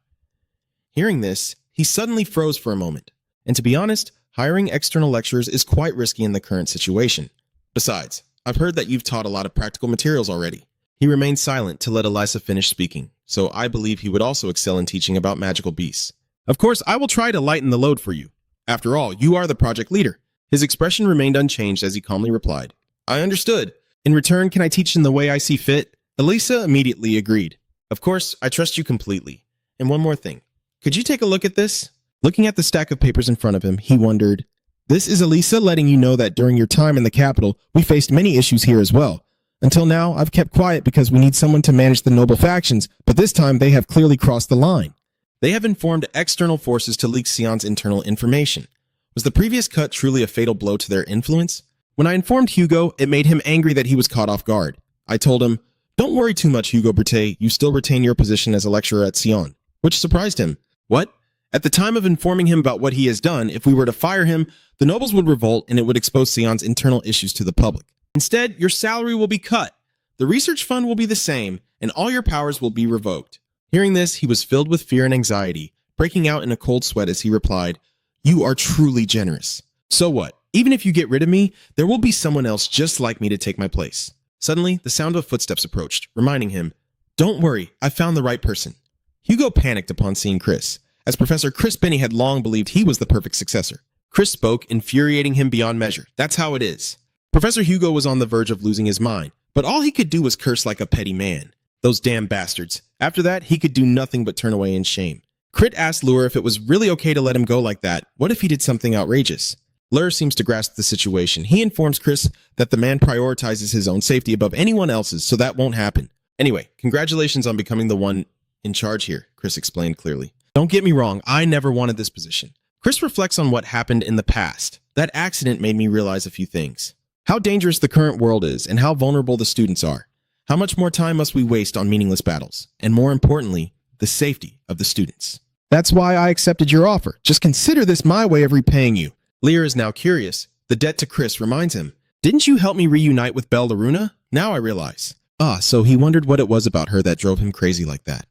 Speaker 1: Hearing this, he suddenly froze for a moment. And to be honest, hiring external lecturers is quite risky in the current situation. Besides, I've heard that you've taught a lot of practical materials already. He remained silent to let Elisa finish speaking, so I believe he would also excel in teaching about magical beasts. Of course, I will try to lighten the load for you. After all, you are the project leader. His expression remained unchanged as he calmly replied, I understood. In return, can I teach in the way I see fit? Elisa immediately agreed. Of course, I trust you completely. And one more thing. Could you take a look at this? Looking at the stack of papers in front of him, he wondered, This is Elisa letting you know that during your time in the capital, we faced many issues here as well. Until now, I've kept quiet because we need someone to manage the noble factions, but this time they have clearly crossed the line. They have informed external forces to leak Sion's internal information. Was the previous cut truly a fatal blow to their influence? When I informed Hugo, it made him angry that he was caught off guard. I told him, Don't worry too much, Hugo Berthet, you still retain your position as a lecturer at Sion, which surprised him. What? At the time of informing him about what he has done, if we were to fire him, the nobles would revolt and it would expose Sion's internal issues to the public. Instead, your salary will be cut, the research fund will be the same, and all your powers will be revoked. Hearing this, he was filled with fear and anxiety, breaking out in a cold sweat as he replied, You are truly generous. So what? Even if you get rid of me, there will be someone else just like me to take my place. Suddenly, the sound of footsteps approached, reminding him, Don't worry, I found the right person. Hugo panicked upon seeing Chris, as Professor Chris Benny had long believed he was the perfect successor. Chris spoke, infuriating him beyond measure. That's how it is. Professor Hugo was on the verge of losing his mind, but all he could do was curse like a petty man. Those damn bastards. After that, he could do nothing but turn away in shame. Crit asked Lure if it was really okay to let him go like that. What if he did something outrageous? Lure seems to grasp the situation. He informs Chris that the man prioritizes his own safety above anyone else's, so that won't happen. Anyway, congratulations on becoming the one in charge here, Chris explained clearly. Don't get me wrong, I never wanted this position. Chris reflects on what happened in the past. That accident made me realize a few things. How dangerous the current world is and how vulnerable the students are. How much more time must we waste on meaningless battles? And more importantly, the safety of the students. That's why I accepted your offer. Just consider this my way of repaying you. Lear is now curious. The debt to Chris reminds him. Didn't you help me reunite with Belle Laruna? Now I realize. So he wondered what it was about her that drove him crazy like that.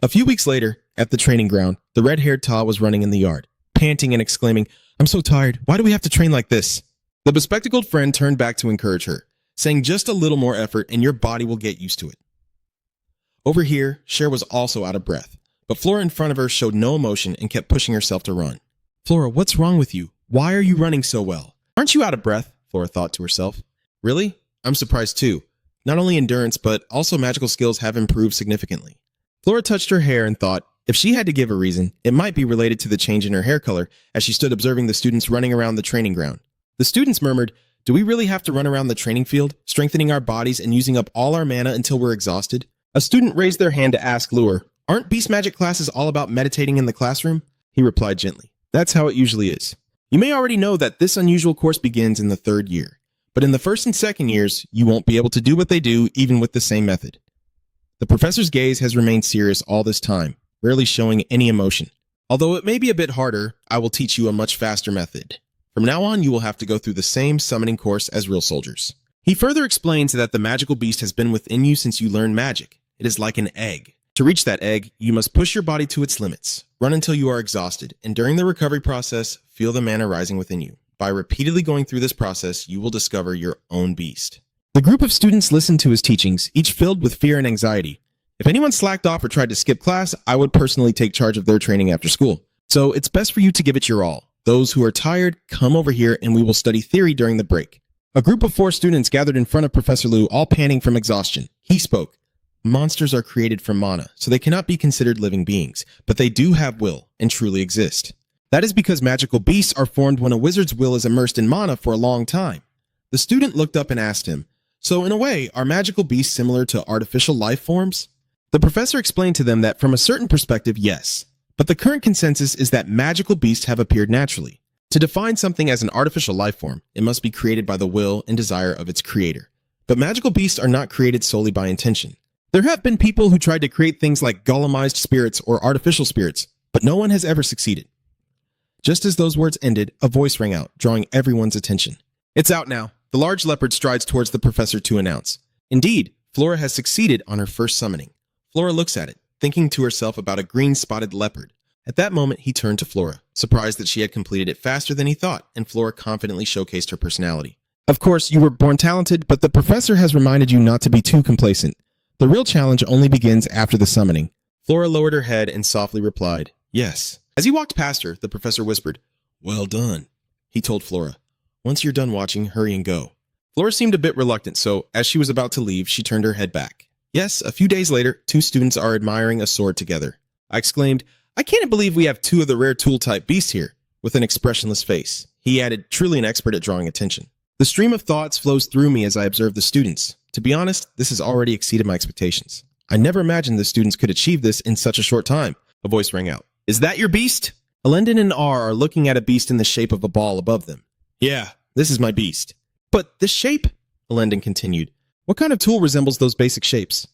Speaker 1: A few weeks later, at the training ground, the red-haired Ta was running in the yard, panting and exclaiming, I'm so tired. Why do we have to train like this? The bespectacled friend turned back to encourage her, saying just a little more effort and your body will get used to it. Over here, Cher was also out of breath, but Flora in front of her showed no emotion and kept pushing herself to run. Flora, what's wrong with you? Why are you running so well? Aren't you out of breath? Flora thought to herself. Really? I'm surprised too. Not only endurance, but also magical skills have improved significantly. Flora touched her hair and thought, if she had to give a reason, it might be related to the change in her hair color as she stood observing the students running around the training ground. The students murmured, do we really have to run around the training field, strengthening our bodies and using up all our mana until we're exhausted? A student raised their hand to ask Lure, aren't beast magic classes all about meditating in the classroom? He replied gently, that's how it usually is. You may already know that this unusual course begins in the 3rd year, but in the 1st and 2nd years, you won't be able to do what they do even with the same method. The professor's gaze has remained serious all this time, rarely showing any emotion. Although it may be a bit harder, I will teach you a much faster method. From now on, you will have to go through the same summoning course as real soldiers. He further explains that the magical beast has been within you since you learned magic. It is like an egg. To reach that egg, you must push your body to its limits, run until you are exhausted, and during the recovery process, feel the mana rising within you. By repeatedly going through this process, you will discover your own beast. The group of students listened to his teachings, each filled with fear and anxiety. If anyone slacked off or tried to skip class, I would personally take charge of their training after school. So it's best for you to give it your all. Those who are tired, come over here and we will study theory during the break. A group of 4 students gathered in front of Professor Liu, all panting from exhaustion. He spoke. Monsters are created from mana, so they cannot be considered living beings, but they do have will and truly exist. That is because magical beasts are formed when a wizard's will is immersed in mana for a long time. The student looked up and asked him, so in a way, are magical beasts similar to artificial life forms? The professor explained to them that from a certain perspective, yes. But the current consensus is that magical beasts have appeared naturally. To define something as an artificial life form, it must be created by the will and desire of its creator. But magical beasts are not created solely by intention. There have been people who tried to create things like golemized spirits or artificial spirits, but no one has ever succeeded. Just as those words ended, a voice rang out, drawing everyone's attention. It's out now. The large leopard strides towards the professor to announce. Indeed, Flora has succeeded on her first summoning. Flora looks at it, thinking to herself about a green-spotted leopard. At that moment, he turned to Flora, surprised that she had completed it faster than he thought, and Flora confidently showcased her personality. Of course, you were born talented, but the professor has reminded you not to be too complacent. The real challenge only begins after the summoning. Flora lowered her head and softly replied, yes. As he walked past her, the professor whispered, well done. He told Flora, once you're done watching, hurry and go. Flora seemed a bit reluctant, so as she was about to leave, she turned her head back. Yes, a few days later, two students are admiring a sword together. I exclaimed, I can't believe we have two of the rare tool-type beasts here, with an expressionless face. He added, truly an expert at drawing attention. The stream of thoughts flows through me as I observe the students. To be honest, this has already exceeded my expectations. I never imagined the students could achieve this in such a short time. A voice rang out. Is that your beast? Elendon and R are looking at a beast in the shape of a ball above them. Yeah, this is my beast. But this shape? Elendon continued. What kind of tool resembles those basic shapes?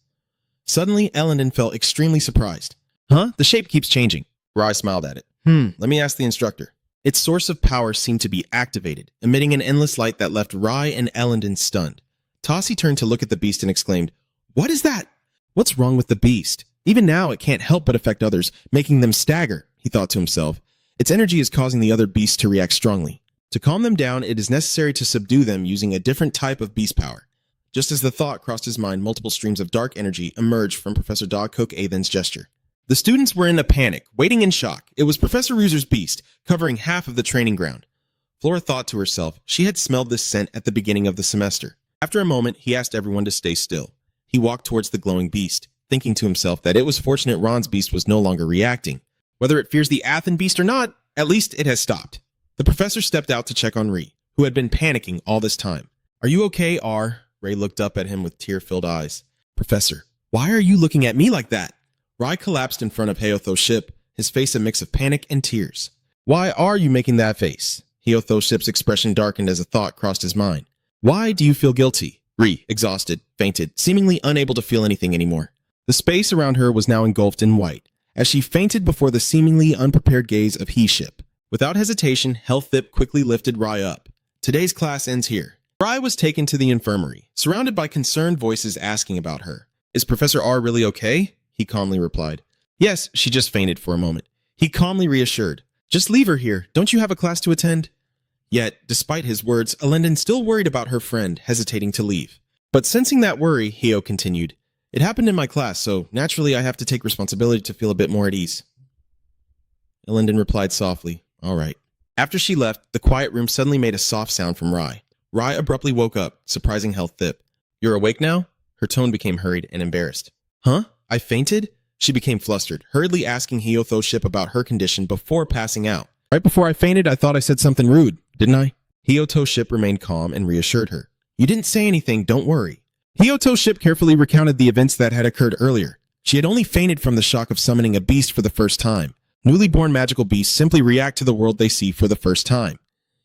Speaker 1: Suddenly, Elendon felt extremely surprised. Huh? The shape keeps changing. Rai smiled at it. Let me ask the instructor. Its source of power seemed to be activated, emitting an endless light that left Rai and Elendon stunned. Tossie turned to look at the beast and exclaimed, what is that? What's wrong with the beast? Even now, it can't help but affect others, making them stagger, he thought to himself. Its energy is causing the other beasts to react strongly. To calm them down, it is necessary to subdue them using a different type of beast power. Just as the thought crossed his mind, multiple streams of dark energy emerged from Professor Dogcoke Athen's gesture. The students were in a panic, waiting in shock. It was Professor Roozer's beast, covering half of the training ground. Flora thought to herself, she had smelled this scent at the beginning of the semester. After a moment, he asked everyone to stay still. He walked towards the glowing beast, thinking to himself that it was fortunate Ron's beast was no longer reacting. Whether it fears the Athen beast or not, at least it has stopped. The professor stepped out to check on Ri, who had been panicking all this time. Are you okay, R? Ray looked up at him with tear-filled eyes. Professor, why are you looking at me like that? Rai collapsed in front of Heotho's ship, his face a mix of panic and tears. Why are you making that face? Heotho's ship's expression darkened as a thought crossed his mind. Why do you feel guilty? Ri, exhausted, fainted, seemingly unable to feel anything anymore. The space around her was now engulfed in white, as she fainted before the seemingly unprepared gaze of He-ship. Without hesitation, Helthip quickly lifted Rai up. Today's class ends here. Rai was taken to the infirmary, surrounded by concerned voices asking about her. Is Professor R really okay? He calmly replied. Yes, she just fainted for a moment. He calmly reassured. Just leave her here. Don't you have a class to attend? Yet, despite his words, Elendon still worried about her friend, hesitating to leave. But sensing that worry, Heo continued. It happened in my class, so naturally I have to take responsibility to feel a bit more at ease. Elendon replied softly, all right. After she left, the quiet room suddenly made a soft sound from Rai. Rai abruptly woke up, surprising Helthip. You're awake now? Her tone became hurried and embarrassed. Huh? I fainted? She became flustered, hurriedly asking Heotho's ship about her condition before passing out. Right before I fainted, I thought I said something rude, didn't I? Heotho's ship remained calm and reassured her. You didn't say anything, don't worry. Heotho's ship carefully recounted the events that had occurred earlier. She had only fainted from the shock of summoning a beast for the first time. Newly born magical beasts simply react to the world they see for the first time.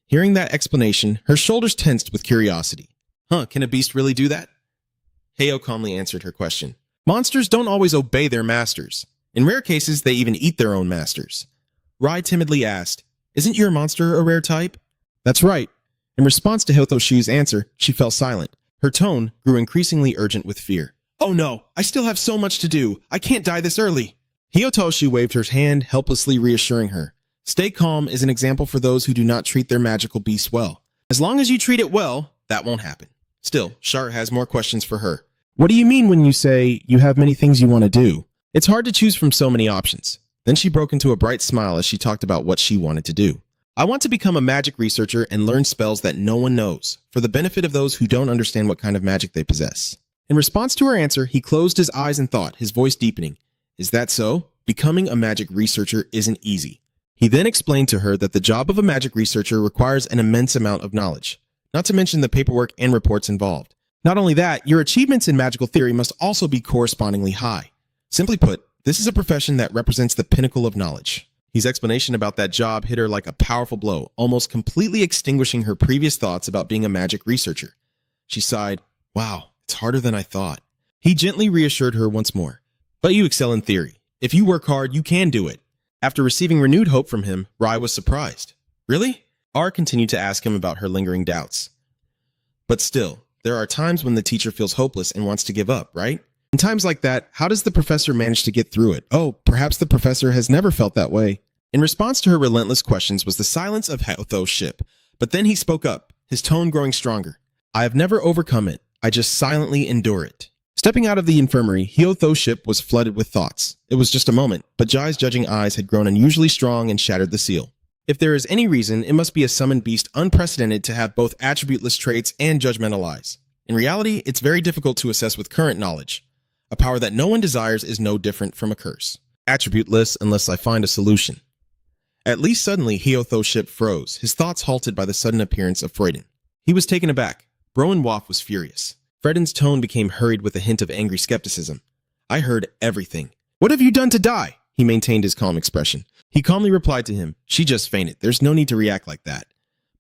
Speaker 1: Hearing that explanation, her shoulders tensed with curiosity. Huh, can a beast really do that? Heo calmly answered her question. Monsters don't always obey their masters. In rare cases, they even eat their own masters. Rai timidly asked, Isn't your monster a rare type? That's right. In response to Hilthoshu's answer, she fell silent. Her tone grew increasingly urgent with fear. Oh no, I still have so much to do. I can't die this early. Hyotoshu waved her hand, helplessly reassuring her. Stay calm is an example for those who do not treat their magical beasts well. As long as you treat it well, that won't happen. Still, Shar has more questions for her. What do you mean when you say you have many things you want to do? It's hard to choose from so many options. Then she broke into a bright smile as she talked about what she wanted to do. I want to become a magic researcher and learn spells that no one knows, for the benefit of those who don't understand what kind of magic they possess. In response to her answer, he closed his eyes and thought, his voice deepening. Is that so? Becoming a magic researcher isn't easy. He then explained to her that the job of a magic researcher requires an immense amount of knowledge, not to mention the paperwork and reports involved. Not only that, your achievements in magical theory must also be correspondingly high. Simply put, This is a profession that represents the pinnacle of knowledge. His explanation about that job hit her like a powerful blow, almost completely extinguishing her previous thoughts about being a magic researcher. She sighed, "Wow, it's harder than I thought." He gently reassured her once more. "But you excel in theory. If you work hard, you can do it." After receiving renewed hope from him, Rai was surprised. "Really?" R continued to ask him about her lingering doubts. "But still, there are times when the teacher feels hopeless and wants to give up, right? In times like that, how does the professor manage to get through it?" "Oh, perhaps the professor has never felt that way." In response to her relentless questions was the silence of Haotho's ship, but then he spoke up, his tone growing stronger. "I have never overcome it. I just silently endure it." Stepping out of the infirmary, Haotho's ship was flooded with thoughts. It was just a moment, but Jai's judging eyes had grown unusually strong and shattered the seal. If there is any reason, it must be a summoned beast unprecedented to have both attributeless traits and judgmental eyes. In reality, it's very difficult to assess with current knowledge. A power that no one desires is no different from a curse. Attributeless unless I find a solution. At least suddenly, Haotho's ship froze, his thoughts halted by the sudden appearance of Freuden. He was taken aback. Broen Waff was furious. Freden's tone became hurried with a hint of angry skepticism. "I heard everything." "What have you done to die?" He maintained his calm expression. He calmly replied to him, "She just fainted. There's no need to react like that."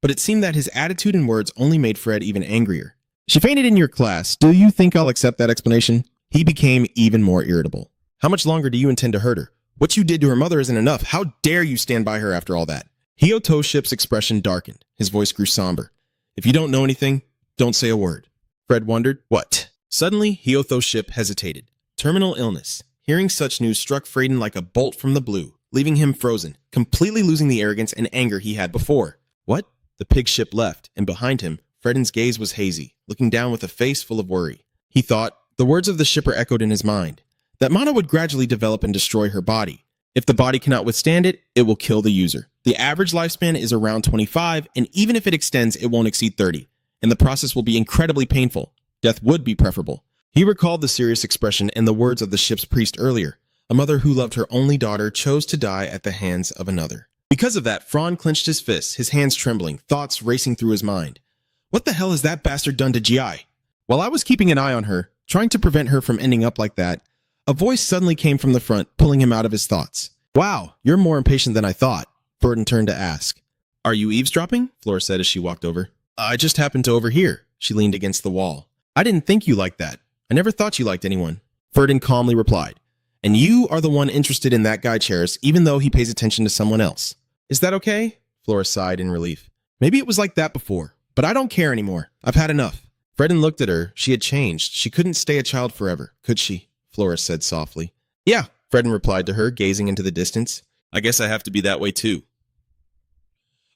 Speaker 1: But it seemed that his attitude and words only made Fred even angrier. "She fainted in your class. Do you think I'll accept that explanation?" He became even more irritable. "How much longer do you intend to hurt her? What you did to her mother isn't enough. How dare you stand by her after all that?" Haotho's ship's expression darkened. His voice grew somber. "If you don't know anything, don't say a word." Fred wondered, "What?" Suddenly, Haotho's ship hesitated. Terminal illness. Hearing such news struck Freuden like a bolt from the blue, leaving him frozen, completely losing the arrogance and anger he had before. "What?" The pig ship left, and behind him, Freden's gaze was hazy, looking down with a face full of worry. He thought, the words of the shipper echoed in his mind, that mana would gradually develop and destroy her body. If the body cannot withstand it, it will kill the user. The average lifespan is around 25, and even if it extends, it won't exceed 30, and the process will be incredibly painful. Death would be preferable. He recalled the serious expression and the words of the ship's priest earlier. A mother who loved her only daughter chose to die at the hands of another. Because of that, Fron clenched his fists, his hands trembling, thoughts racing through his mind. What the hell has that bastard done to Gi? While I was keeping an eye on her, trying to prevent her from ending up like that, a voice suddenly came from the front, pulling him out of his thoughts. "Wow, you're more impatient than I thought," Freuden turned to ask. "Are you eavesdropping?" Flora said as she walked over. "I just happened to overhear." She leaned against the wall. "I didn't think you liked that. I never thought you liked anyone." Freuden calmly replied. "And you are the one interested in that guy, Cheris, even though he pays attention to someone else. Is that okay?" Flora sighed in relief. "Maybe it was like that before, but I don't care anymore. I've had enough." Freuden looked at her. She had changed. She couldn't stay a child forever, could she? Flora said softly. "Yeah," Freuden replied to her, gazing into the distance. "I guess I have to be that way too."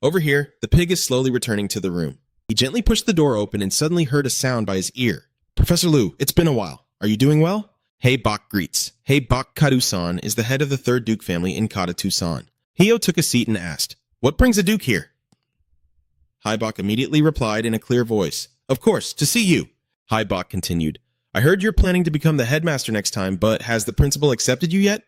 Speaker 1: Over here, the pig is slowly returning to the room. He gently pushed the door open and suddenly heard a sound by his ear. "Professor Liu, it's been a while. Are you doing well?" Hei Bok greets. Hei Bok Kadu-san is the head of the third Duke family in Kadatu-san. Hio took a seat and asked, "What brings a Duke here?" Hei Bok immediately replied in a clear voice, "Of course, to see you." Hei Bok continued, "I heard you're planning to become the headmaster next time, but has the principal accepted you yet?"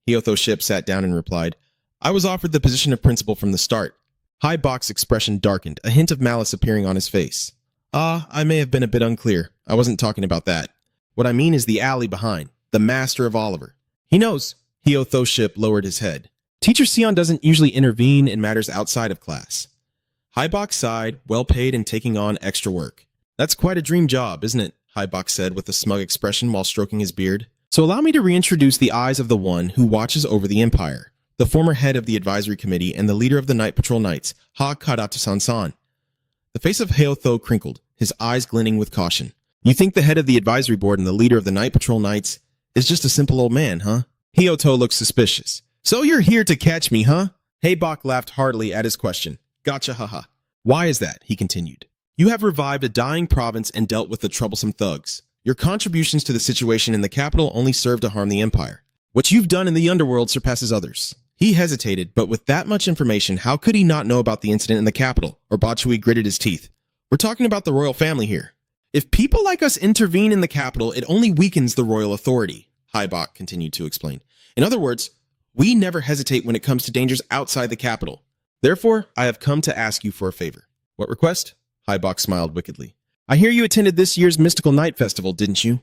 Speaker 1: Haotho's ship sat down and replied, "I was offered the position of principal from the start." Hei Bok's expression darkened, a hint of malice appearing on his face. I may have been a bit unclear. I wasn't talking about that. What I mean is the alley behind, the master of Oliver." "He knows." Haotho's ship lowered his head. "Teacher Sion doesn't usually intervene in matters outside of class." Hei Bok sighed, well paid and taking on extra work. "That's quite a dream job, isn't it?" Hei Bok said with a smug expression while stroking his beard. "So allow me to reintroduce the eyes of the one who watches over the Empire, the former head of the advisory committee and the leader of the Night Patrol Knights, Ha Kadatu-san. The face of Haotho crinkled, his eyes glinting with caution. "You think the head of the advisory board and the leader of the Night Patrol Knights is just a simple old man, huh?" Haotho looked suspicious. "So you're here to catch me, huh?" Hei Bok laughed heartily at his question. "Gotcha, haha. Why is that?" he continued. "You have revived a dying province and dealt with the troublesome thugs. Your contributions to the situation in the capital only serve to harm the Empire. What you've done in the underworld surpasses others." He hesitated, but with that much information, how could he not know about the incident in the capital? Or Bachui gritted his teeth. "We're talking about the royal family here. If people like us intervene in the capital, it only weakens the royal authority," Hei Bok continued to explain. "In other words, we never hesitate when it comes to dangers outside the capital. Therefore, I have come to ask you for a favor." "What request?" Hei Bok smiled wickedly. "I hear you attended this year's Mystical Night Festival, didn't you?"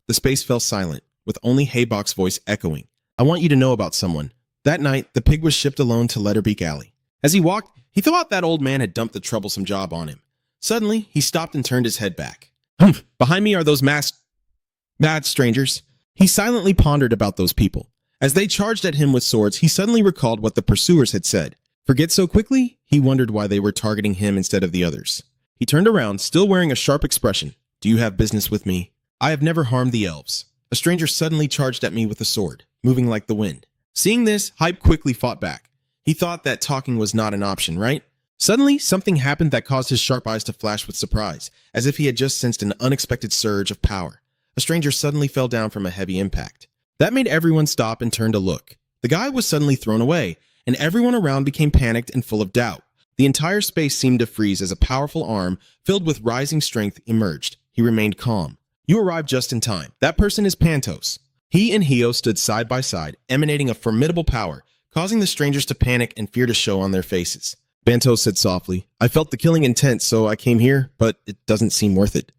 Speaker 1: The space fell silent. with only Haybok's voice echoing. I want you to know about someone. That night, the pig was shipped alone to Letterbeak Alley. As he walked, he thought that old man had dumped the troublesome job on him. Suddenly, he stopped and turned his head back. Humph! Behind me are those mad strangers. He silently pondered about those people. As they charged at him with swords, he suddenly recalled what the pursuers had said. Forget so quickly? He wondered why they were targeting him instead of the others. He turned around, still wearing a sharp expression. Do you have business with me? I have never harmed the elves. A stranger suddenly charged at me with a sword, moving like the wind. Seeing this, Hype quickly fought back. He thought that talking was not an option, right? Suddenly, something happened that caused his sharp eyes to flash with surprise, as if he had just sensed an unexpected surge of power. A stranger suddenly fell down from a heavy impact. That made everyone stop and turn to look. The guy was suddenly thrown away, and everyone around became panicked and full of doubt. The entire space seemed to freeze as a powerful arm, filled with rising strength, emerged. He remained calm. You arrived just in time. That person is Pantos. He and Hio stood side by side, emanating a formidable power, causing the strangers to panic and fear to show on their faces. Pantos said softly, I felt the killing intent, so I came here, but it doesn't seem worth it.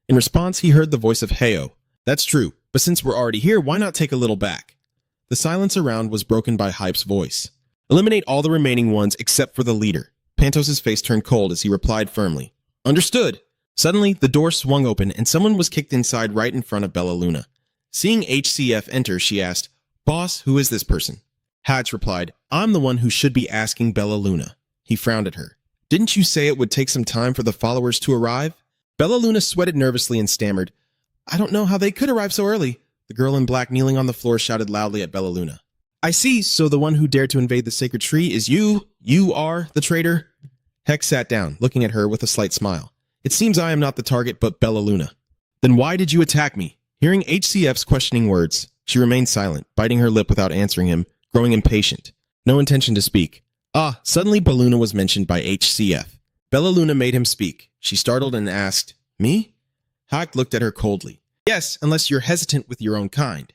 Speaker 1: In response, he heard the voice of Heo. That's true, but since we're already here, why not take a little back? The silence around was broken by Hype's voice. Eliminate all the remaining ones except for the leader. Pantos' face turned cold as he replied firmly. Understood. Suddenly, the door swung open and someone was kicked inside right in front of Bella Luna. Seeing HCF enter, she asked, Boss, who is this person? Hatch replied, I'm the one who should be asking Bella Luna. He frowned at her. Didn't you say it would take some time for the followers to arrive? Bella Luna sweated nervously and stammered, I don't know how they could arrive so early. The girl in black kneeling on the floor shouted loudly at Bella Luna. I see, so the one who dared to invade the sacred tree is you? You are the traitor? Hex sat down, looking at her with a slight smile. It seems I am not the target, but Bella Luna. Then why did you attack me? Hearing HCF's questioning words, she remained silent, biting her lip without answering him, growing impatient. No intention to speak. Suddenly Belluna was mentioned by HCF. Bella Luna made him speak. She startled and asked, Me? Hack looked at her coldly. Yes, unless you're hesitant with your own kind.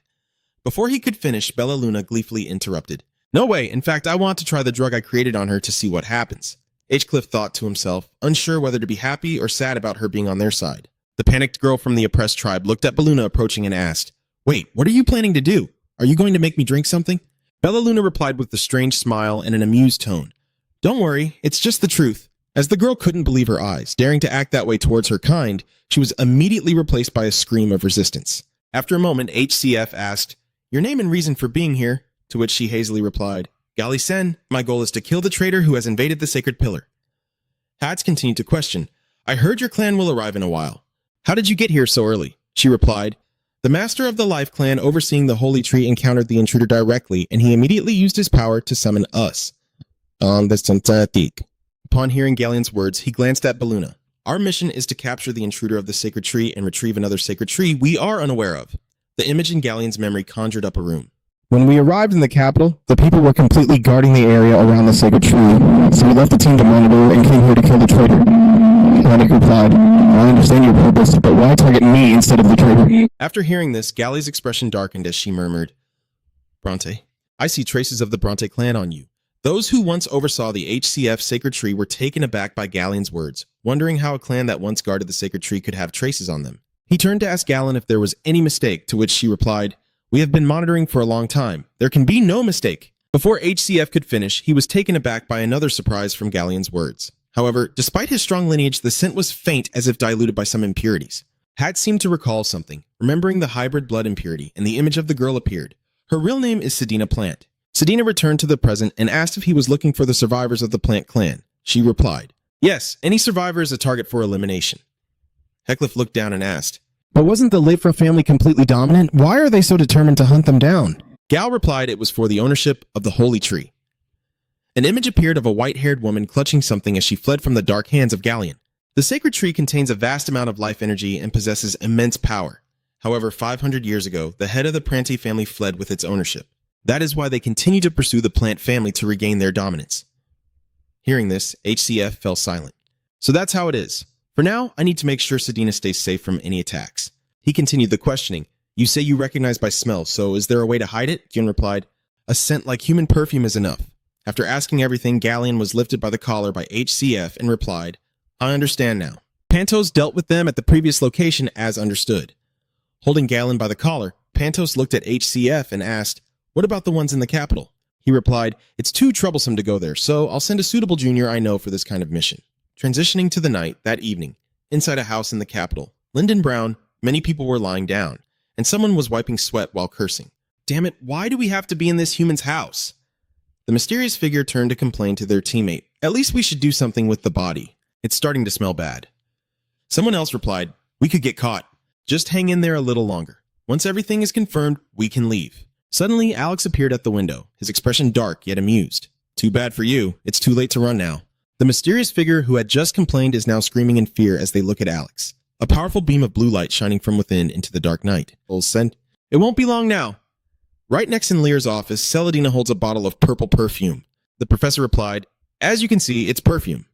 Speaker 1: Before he could finish, Bella Luna gleefully interrupted. No way, in fact, I want to try the drug I created on her to see what happens. H-Cliff thought to himself, unsure whether to be happy or sad about her being on their side. The panicked girl from the oppressed tribe looked at Belluna approaching and asked, Wait, what are you planning to do? Are you going to make me drink something? Bella Luna replied with a strange smile and an amused tone. Don't worry, it's just the truth. As the girl couldn't believe her eyes, daring to act that way towards her kind, she was immediately replaced by a scream of resistance. After a moment, HCF asked, Your name and reason for being here? To which she hazily replied, Gali Sen, my goal is to kill the traitor who has invaded the sacred pillar. Hats continued to question, I heard your clan will arrive in a while. How did you get here so early? She replied, The master of the Life clan overseeing the holy tree encountered the intruder directly, and he immediately used his power to summon us. On the synthetic. Upon hearing Galleon's words, he glanced at Belluna. Our mission is to capture the intruder of the sacred tree and retrieve another sacred tree we are unaware of. The image in Galleon's memory conjured up a room.
Speaker 2: When we arrived in the capital, the people were completely guarding the area around the sacred tree, so we left the team to monitor and came here to kill the traitor. Panic replied, I understand your purpose, but why target me instead of the traitor?
Speaker 1: After hearing this, Gally's expression darkened as she murmured, Bronte, I see traces of the Bronte clan on you. Those who once oversaw the HCF sacred tree were taken aback by Galleon's words, wondering how a clan that once guarded the sacred tree could have traces on them. He turned to ask Galleon if there was any mistake, to which she replied, We have been monitoring for a long time. There can be no mistake. Before HCF could finish, he was taken aback by another surprise from Galleon's words. However, despite his strong lineage, the scent was faint as if diluted by some impurities. Hat seemed to recall something, remembering the hybrid blood impurity, and the image of the girl appeared. Her real name is Sedina Plant. Sedina returned to the present and asked if he was looking for the survivors of the Plant clan. She replied, Yes, any survivor is a target for elimination. Heckliff looked down and asked,
Speaker 2: But wasn't the Leifra family completely dominant? Why are they so determined to hunt them down?
Speaker 1: Gal replied it was for the ownership of the holy tree. An image appeared of a white-haired woman clutching something as she fled from the dark hands of Galleon. The sacred tree contains a vast amount of life energy and possesses immense power. However, 500 years ago, the head of the Pranti family fled with its ownership. That is why they continue to pursue the Plant family to regain their dominance. Hearing this, HCF fell silent. So that's how it is. For now, I need to make sure Sedina stays safe from any attacks. He continued the questioning. You say you recognize by smell, so is there a way to hide it? Gyun replied. A scent like human perfume is enough. After asking everything, Galleon was lifted by the collar by HCF and replied, I understand now. Pantos dealt with them at the previous location as understood.
Speaker 2: Holding Galen by the collar, Pantos looked at HCF and asked, "What about the ones in the capital?" He replied, "It's too troublesome to go there, so I'll send a suitable junior I know for this kind of mission." Transitioning to the night, that evening, inside a house in the capital, Lyndon Brown, many people were lying down, and someone was wiping sweat while cursing. "Damn it, why do we have to be in this human's house?" The mysterious figure turned to complain to their teammate, "At least we should do something with the body. It's starting to smell bad." Someone else replied, "We could get caught. Just hang in there a little longer. Once everything is confirmed, we can leave." Suddenly, Alex appeared at the window, his expression dark yet amused. "Too bad for you. It's too late to run now." The mysterious figure who had just complained is now screaming in fear as they look at Alex. A powerful beam of blue light shining from within into the dark night. Bulls sent, "It won't be long now." Right next in Lear's office, Celadina holds a bottle of purple perfume. The professor replied, "As you can see, it's perfume."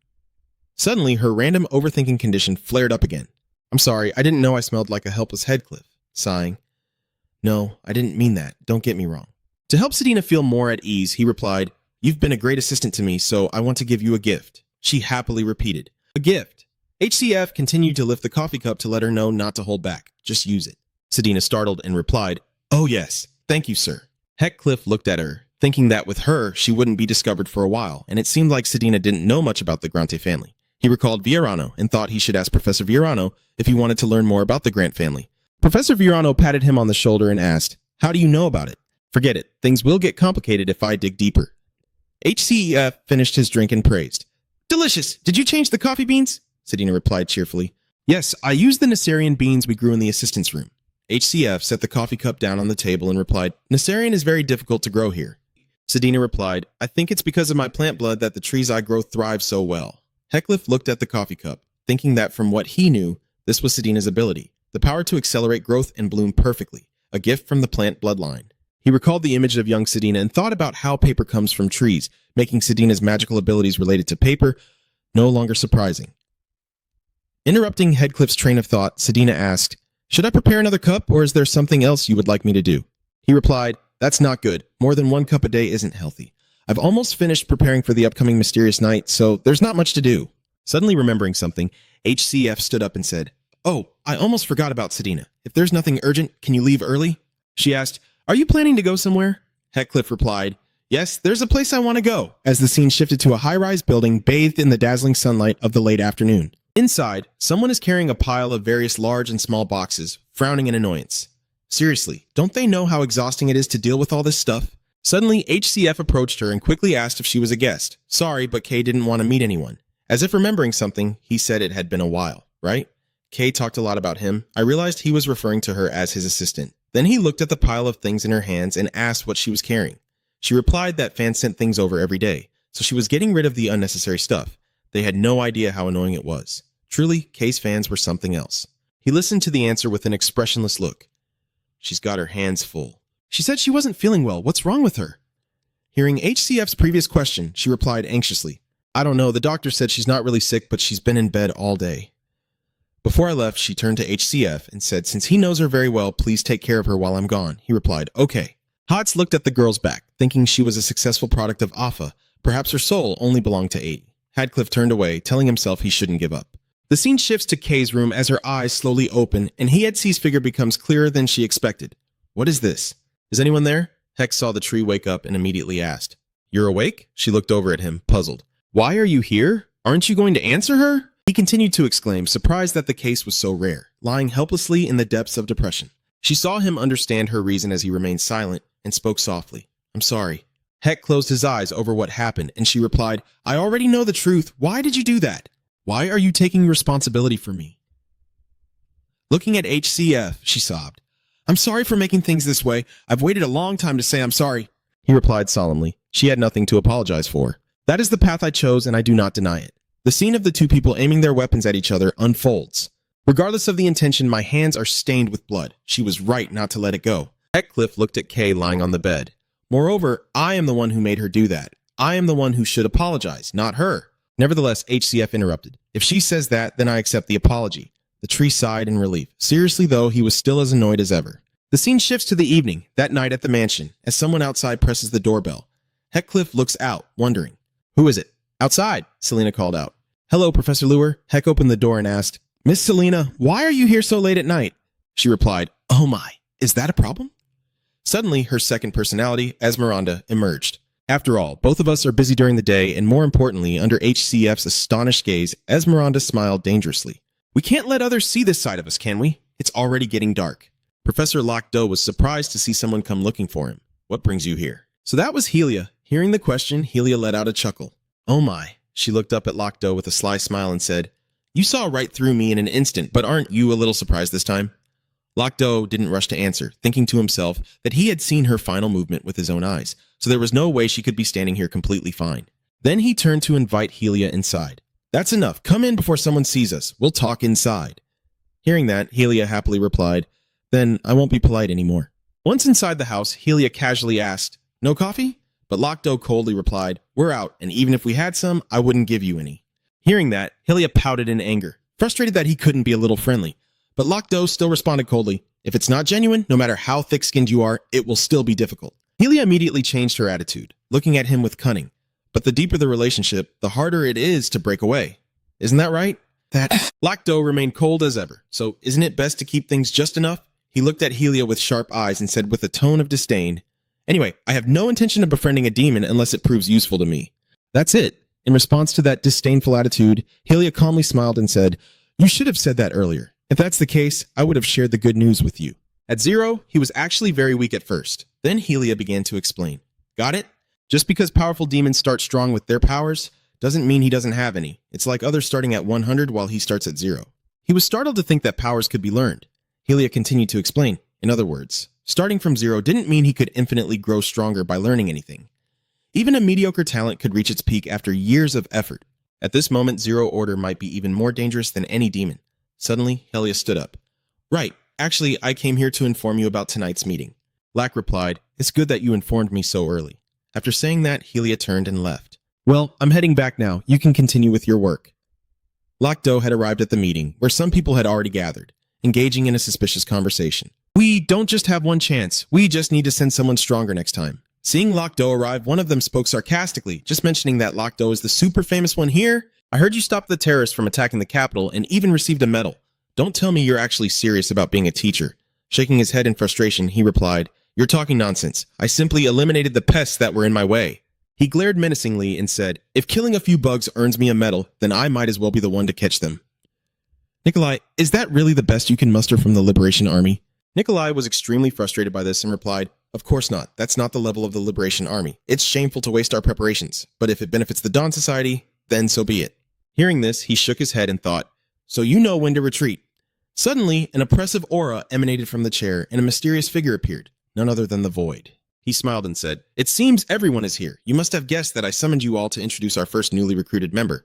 Speaker 2: Suddenly, her random overthinking condition flared up again. "I'm sorry, I didn't know I smelled like a helpless Heathcliff." Sighing, "No, I didn't mean that. Don't get me wrong." To help Sedina feel more at ease, he replied, "You've been a great assistant to me, so I want to give you a gift." She happily repeated, "A gift." HCF continued to lift the coffee cup to let her know not to hold back. Just use it. Sedina startled and replied, "Oh yes, thank you, sir." Heathcliff looked at her, thinking that with her, she wouldn't be discovered for a while, and it seemed like Sedina didn't know much about the Grante family. He recalled Viorano and thought he should ask Professor Viorano if he wanted to learn more about the Grant family. Professor Viorano patted him on the shoulder and asked, "How do you know about it?" "Forget it. Things will get complicated if I dig deeper." HCEF finished his drink and praised. "Delicious. Did you change the coffee beans?" Sedina replied cheerfully. "Yes, I used the Nacerian beans we grew in the assistant's room." HCF set the coffee cup down on the table and replied, "Nacerian is very difficult to grow here." Sedina replied, "I think it's because of my plant blood that the trees I grow thrive so well." Heathcliff looked at the coffee cup, thinking that from what he knew, this was Sedina's ability, the power to accelerate growth and bloom perfectly, a gift from the plant bloodline. He recalled the image of young Sedina and thought about how paper comes from trees, making Sedina's magical abilities related to paper no longer surprising. Interrupting Heathcliff's train of thought, Sedina asked, "Should I prepare another cup, or is there something else you would like me to do?" He replied, "That's not good. More than one cup a day isn't healthy. I've almost finished preparing for the upcoming mysterious night, so there's not much to do." Suddenly remembering something, HCF stood up and said, "Oh, I almost forgot about Sedina. If there's nothing urgent, can you leave early?" She asked, "Are you planning to go somewhere?" Heathcliff replied, "Yes, there's a place I want to go," as the scene shifted to a high-rise building bathed in the dazzling sunlight of the late afternoon. Inside, someone is carrying a pile of various large and small boxes, frowning in annoyance. Seriously, don't they know how exhausting it is to deal with all this stuff? Suddenly, HCF approached her and quickly asked if she was a guest. Sorry, but Kay didn't want to meet anyone. As if remembering something, he said it had been a while, right? Kay talked a lot about him. I realized he was referring to her as his assistant. Then he looked at the pile of things in her hands and asked what she was carrying. She replied that fans sent things over every day, so she was getting rid of the unnecessary stuff. They had no idea how annoying it was. Truly, Kay's fans were something else. He listened to the answer with an expressionless look. She's got her hands full. She said she wasn't feeling well. What's wrong with her? Hearing HCF's previous question, she replied anxiously, "I don't know. The doctor said she's not really sick, but she's been in bed all day." Before I left, she turned to HCF and said, "Since he knows her very well, please take care of her while I'm gone." He replied, "Okay." Hotz looked at the girl's back, thinking she was a successful product of Afa. Perhaps her soul only belonged to 8. Hadcliffe turned away, telling himself he shouldn't give up. The scene shifts to Kay's room as her eyes slowly open, and Hietzi's figure becomes clearer than she expected. "What is this? Is anyone there?" Hex saw the tree wake up and immediately asked, "You're awake?" She looked over at him, puzzled. "Why are you here? Aren't you going to answer her?" He continued to exclaim, surprised that the case was so rare, lying helplessly in the depths of depression. She saw him understand her reason as he remained silent and spoke softly. "I'm sorry." Heck closed his eyes over what happened, and she replied, "I already know the truth. Why did you do that? Why are you taking responsibility for me?" Looking at HCF, she sobbed. "I'm sorry for making things this way. I've waited a long time to say I'm sorry." He replied solemnly. She had nothing to apologize for. "That is the path I chose, and I do not deny it." The scene of the two people aiming their weapons at each other unfolds. Regardless of the intention, my hands are stained with blood. She was right not to let it go. Heathcliff looked at Kay lying on the bed. Moreover, I am the one who made her do that. I am the one who should apologize, not her. Nevertheless, HCF interrupted. "If she says that, then I accept the apology." The tree sighed in relief. Seriously, though, he was still as annoyed as ever. The scene shifts to the evening, that night at the mansion, as someone outside presses the doorbell. Heathcliff looks out, wondering. "Who is it?" "Outside," Selena called out. "Hello, Professor Luer." Heck opened the door and asked, "Miss Selena, why are you here so late at night?" She replied, "Oh my, is that a problem?" Suddenly, her second personality, Esmeralda, emerged. After all, both of us are busy during the day, and more importantly, under HCF's astonished gaze, Esmeralda smiled dangerously. "We can't let others see this side of us, can we? It's already getting dark." Professor Lockdoe was surprised to see someone come looking for him. "What brings you here?" So that was Helia. Hearing the question, Helia let out a chuckle. "Oh my." She looked up at Lockdoe with a sly smile and said, "You saw right through me in an instant, but aren't you a little surprised this time?" Lockdoe didn't rush to answer, thinking to himself that he had seen her final movement with his own eyes, so there was no way she could be standing here completely fine. Then he turned to invite Helia inside. "That's enough. Come in before someone sees us. We'll talk inside." Hearing that, Helia happily replied, "Then I won't be polite anymore." Once inside the house, Helia casually asked, "No coffee?" But Lockdoe coldly replied, "We're out, and even if we had some, I wouldn't give you any." Hearing that, Helia pouted in anger, frustrated that he couldn't be a little friendly. But Lockdoe still responded coldly, "If it's not genuine, no matter how thick-skinned you are, it will still be difficult." Helia immediately changed her attitude, looking at him with cunning. But the deeper the relationship, the harder it is to break away. Isn't that right? Lockdoe remained cold as ever, so isn't it best to keep things just enough? He looked at Helia with sharp eyes and said with a tone of disdain, "Anyway, I have no intention of befriending a demon unless it proves useful to me." That's it. In response to that disdainful attitude, Helia calmly smiled and said, "You should have said that earlier. If that's the case, I would have shared the good news with you." At Zero, he was actually very weak at first. Then Helia began to explain. "Got it? Just because powerful demons start strong with their powers, doesn't mean he doesn't have any. It's like others starting at 100 while he starts at 0. He was startled to think that powers could be learned. Helia continued to explain. In other words, starting from 0 didn't mean he could infinitely grow stronger by learning anything. Even a mediocre talent could reach its peak after years of effort. At this moment, Zero Order might be even more dangerous than any demon. Suddenly, Helia stood up. "Right. Actually, I came here to inform you about tonight's meeting." Lack replied, "It's good that you informed me so early." After saying that, Helia turned and left. "Well, I'm heading back now. You can continue with your work." Lockdoe had arrived at the meeting, where some people had already gathered, engaging in a suspicious conversation. "We don't just have one chance. We just need to send someone stronger next time." Seeing Lockdoe arrive, one of them spoke sarcastically, just mentioning that Lockdoe is the super famous one here. "I heard you stopped the terrorists from attacking the Capitol and even received a medal. Don't tell me you're actually serious about being a teacher." Shaking his head in frustration, he replied, "You're talking nonsense. I simply eliminated the pests that were in my way." He glared menacingly and said, "If killing a few bugs earns me a medal, then I might as well be the one to catch them." "Nikolai, is that really the best you can muster from the Liberation Army?" Nikolai was extremely frustrated by this and replied, "Of course not. That's not the level of the Liberation Army. It's shameful to waste our preparations, but if it benefits the Dawn Society, then so be it." Hearing this, he shook his head and thought, "So you know when to retreat." Suddenly, an oppressive aura emanated from the chair and a mysterious figure appeared, none other than the Void. He smiled and said, "It seems everyone is here. You must have guessed that I summoned you all to introduce our first newly recruited member."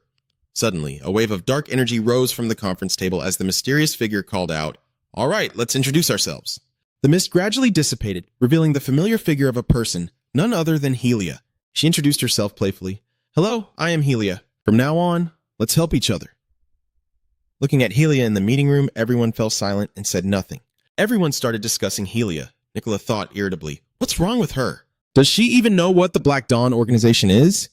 Speaker 2: Suddenly, a wave of dark energy rose from the conference table as the mysterious figure called out, "All right, let's introduce ourselves." The mist gradually dissipated, revealing the familiar figure of a person, none other than Helia. She introduced herself playfully. "Hello, I am Helia. From now on, let's help each other." Looking at Helia in the meeting room, everyone fell silent and said nothing. Everyone started discussing Helia. Nicola thought irritably, "What's wrong with her? Does she even know what the Black Dawn organization is?"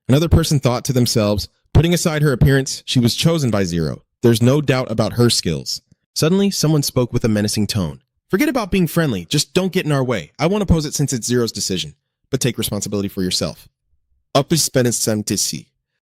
Speaker 2: Another person thought to themselves, "Putting aside her appearance, she was chosen by Zero. There's no doubt about her skills." Suddenly, someone spoke with a menacing tone. "Forget about being friendly. Just don't get in our way. I won't oppose it since it's Zero's decision. But take responsibility for yourself."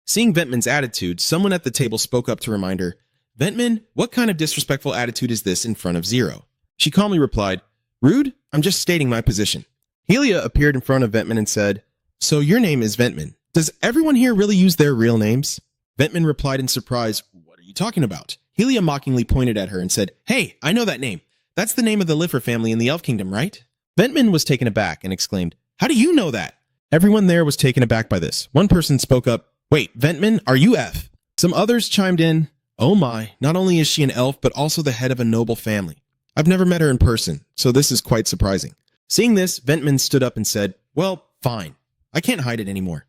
Speaker 2: Seeing Ventman's attitude, someone at the table spoke up to remind her, "Ventman, what kind of disrespectful attitude is this in front of Zero?" She calmly replied, "Rude? I'm just stating my position." Helia appeared in front of Ventman and said, "So your name is Ventman. Does everyone here really use their real names?" Ventman replied in surprise, "What are you talking about?" Helia mockingly pointed at her and said, "Hey, I know that name. That's the name of the Liffer family in the Elf Kingdom, right?" Ventman was taken aback and exclaimed, "How do you know that?" Everyone there was taken aback by this. One person spoke up, "Wait, Ventman, are you F?" Some others chimed in, "Oh my, not only is she an elf, but also the head of a noble family. I've never met her in person, so this is quite surprising." Seeing this, Ventman stood up and said, "Well, fine. I can't hide it anymore.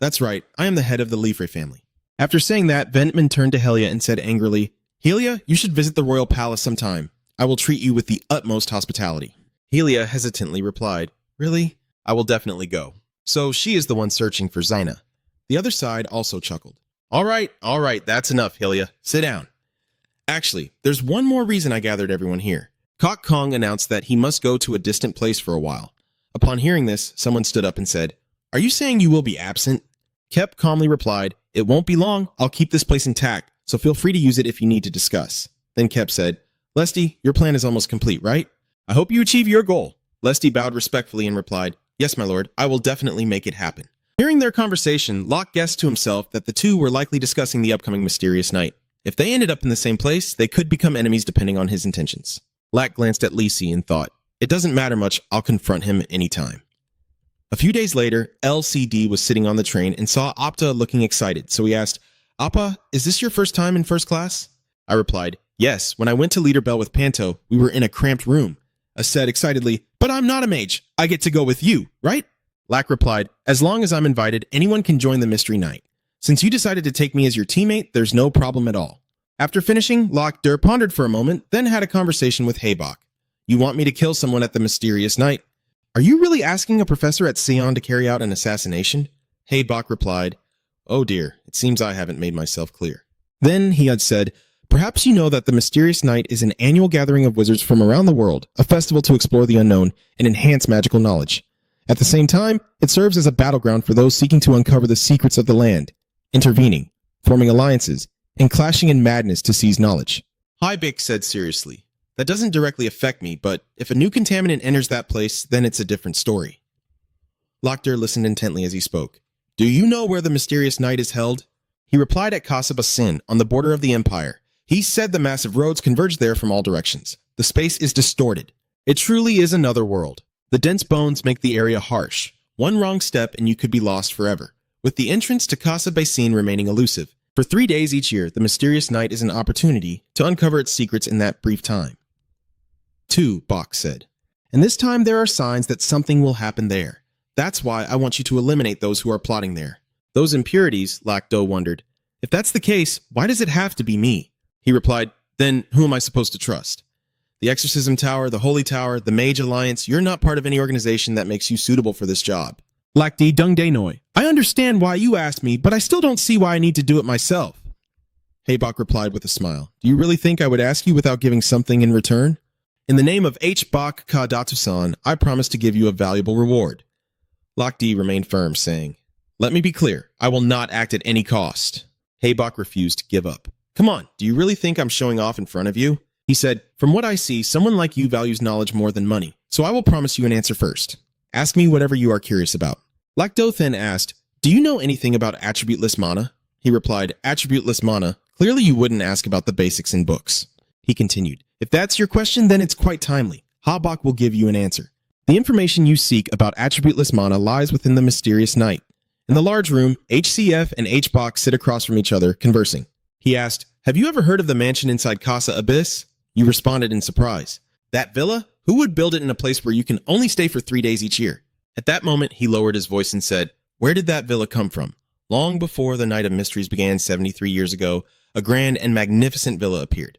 Speaker 2: That's right, I am the head of the Liefre family." After saying that, Ventman turned to Helia and said angrily, "Helia, you should visit the royal palace sometime. I will treat you with the utmost hospitality." Helia hesitantly replied, "Really? I will definitely go." So she is the one searching for Zaina. The other side also chuckled. All right, that's enough, Helia. Sit down. Actually, there's one more reason I gathered everyone here. Kok Kong announced that he must go to a distant place for a while. Upon hearing this, someone stood up and said, "Are you saying you will be absent?" Kep calmly replied, "It won't be long. I'll keep this place intact, so feel free to use it if you need to discuss." Then Kep said, "Lesty, your plan is almost complete, right? I hope you achieve your goal." Lesty bowed respectfully and replied, "Yes, my lord, I will definitely make it happen." Hearing their conversation, Locke guessed to himself that the two were likely discussing the upcoming mysterious night. If they ended up in the same place, they could become enemies depending on his intentions. Locke glanced at Lisi and thought, "It doesn't matter much, I'll confront him anytime." A few days later, LCD was sitting on the train and saw Apta looking excited, so he asked, "Appa, is this your first time in first class?" I replied, "Yes, when I went to Leader Bell with Panto, we were in a cramped room." I said excitedly, "But I'm not a mage. I get to go with you, right?" Lack replied, "As long as I'm invited, anyone can join the mystery night. Since you decided to take me as your teammate, there's no problem at all." After finishing, Locke Der pondered for a moment, then had a conversation with Haybach. "You want me to kill someone at the mysterious night? Are you really asking a professor at Sion to carry out an assassination?" Haybach replied, "Oh dear, it seems I haven't made myself clear." Then he had said, "Perhaps you know that the Mysterious Night is an annual gathering of wizards from around the world, a festival to explore the unknown and enhance magical knowledge. At the same time, it serves as a battleground for those seeking to uncover the secrets of the land, intervening, forming alliances, and clashing in madness to seize knowledge." Haybach said seriously, "That doesn't directly affect me, but if a new contaminant enters that place, then it's a different story." Lochter listened intently as he spoke. "Do you know where the Mysterious Night is held?" He replied at Kasaba Sin, on the border of the Empire. He said the massive roads converge there from all directions. The space is distorted. It truly is another world. The dense bones make the area harsh. One wrong step and you could be lost forever, with the entrance to Casa Basin remaining elusive. For 3 days each year, the Mysterious Night is an opportunity to uncover its secrets in that brief time. 2, Bach said. "And this time there are signs that something will happen there. That's why I want you to eliminate those who are plotting there." "Those impurities," Lacto wondered. "If that's the case, why does it have to be me?" He replied, "Then who am I supposed to trust? The Exorcism Tower, the Holy Tower, the Mage Alliance, you're not part of any organization that makes you suitable for this job." Lakdi Dung Denoi, "I understand why you asked me, but I still don't see why I need to do it myself." Haybach replied with a smile, "Do you really think I would ask you without giving something in return? In the name of H. Bach Ka Datu-san, I promise to give you a valuable reward." Lakdi remained firm, saying, "Let me be clear, I will not act at any cost." Haybach refused to give up. "Come on, do you really think I'm showing off in front of you?" He said, "From what I see, someone like you values knowledge more than money, so I will promise you an answer first. Ask me whatever you are curious about." Lacto then asked, "Do you know anything about attributeless mana?" He replied, "Attributeless mana? Clearly you wouldn't ask about the basics in books." He continued, "If that's your question, then it's quite timely. Habak will give you an answer. The information you seek about attributeless mana lies within the Mysterious Night. In the large room, HCF and HBOX sit across from each other, conversing." He asked, "Have you ever heard of the mansion inside Casa Abyss?" You responded in surprise. "That villa? Who would build it in a place where you can only stay for 3 days each year?" At that moment, he lowered his voice and said, "Where did that villa come from? Long before the Night of Mysteries began 73 years ago, a grand and magnificent villa appeared."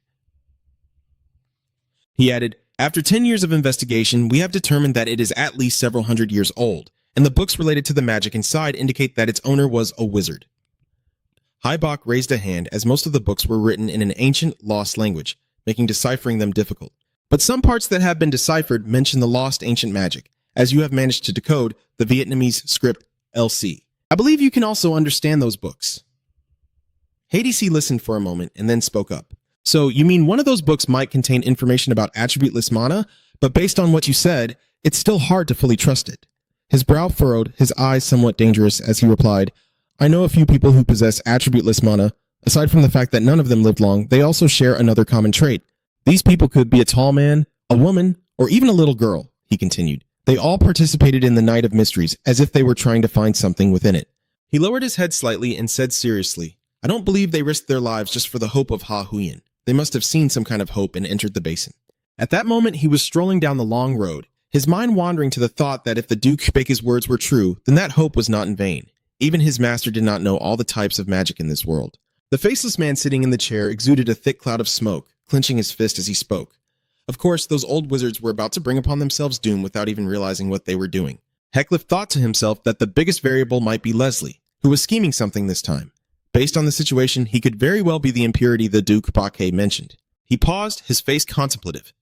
Speaker 2: He added, "After 10 years of investigation, we have determined that it is at least several hundred years old, and the books related to the magic inside indicate that its owner was a wizard." Haybach raised a hand as most of the books were written in an ancient, lost language, making deciphering them difficult. But some parts that have been deciphered mention the lost ancient magic, as you have managed to decode the Vietnamese script LC. I believe you can also understand those books. Hadesi listened for a moment and then spoke up. "So you mean one of those books might contain information about attributeless mana, but based on what you said, it's still hard to fully trust it." His brow furrowed, his eyes somewhat dangerous as he replied, "I know a few people who possess attributeless mana. Aside from the fact that none of them lived long, they also share another common trait. These people could be a tall man, a woman, or even a little girl," he continued. "They all participated in the Night of Mysteries as if they were trying to find something within it." He lowered his head slightly and said seriously, "I don't believe they risked their lives just for the hope of Ha Huyen. They must have seen some kind of hope and entered the basin." At that moment, he was strolling down the long road, his mind wandering to the thought that if the Duke Bake's words were true, then that hope was not in vain. Even his master did not know all the types of magic in this world. The faceless man sitting in the chair exuded a thick cloud of smoke, clenching his fist as he spoke. Of course, those old wizards were about to bring upon themselves doom without even realizing what they were doing. Heckliff thought to himself that the biggest variable might be Leslie, who was scheming something this time. Based on the situation, he could very well be the impurity the Duke Baque mentioned. He paused, his face contemplative.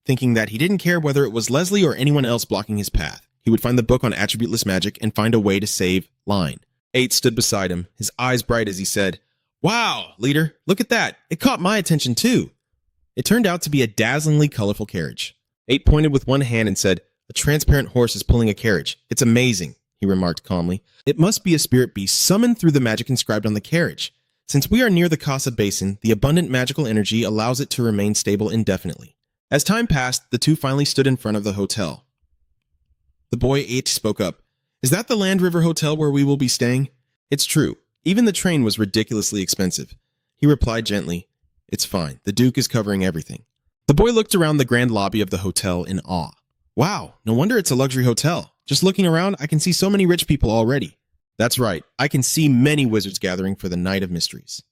Speaker 1: thinking that he didn't care whether it was Leslie or anyone else blocking his path. He would find the book on attributeless magic and find a way to save Line. 8 stood beside him, his eyes bright as he said, "Wow, leader, look at that. It caught my attention too." It turned out to be a dazzlingly colorful carriage. 8 pointed with one hand and said, "A transparent horse is pulling a carriage. It's amazing," he remarked calmly. "It must be a spirit beast summoned through the magic inscribed on the carriage. Since we are near the Casa Basin, the abundant magical energy allows it to remain stable indefinitely." As time passed, the two finally stood in front of the hotel. The boy 8 spoke up. "Is that the Land River Hotel where we will be staying?" "It's true. Even the train was ridiculously expensive." He replied gently, "It's fine. The Duke is covering everything." The boy looked around the grand lobby of the hotel in awe. "Wow, no wonder it's a luxury hotel. Just looking around, I can see so many rich people already." "That's right. I can see many wizards gathering for the Night of Mysteries."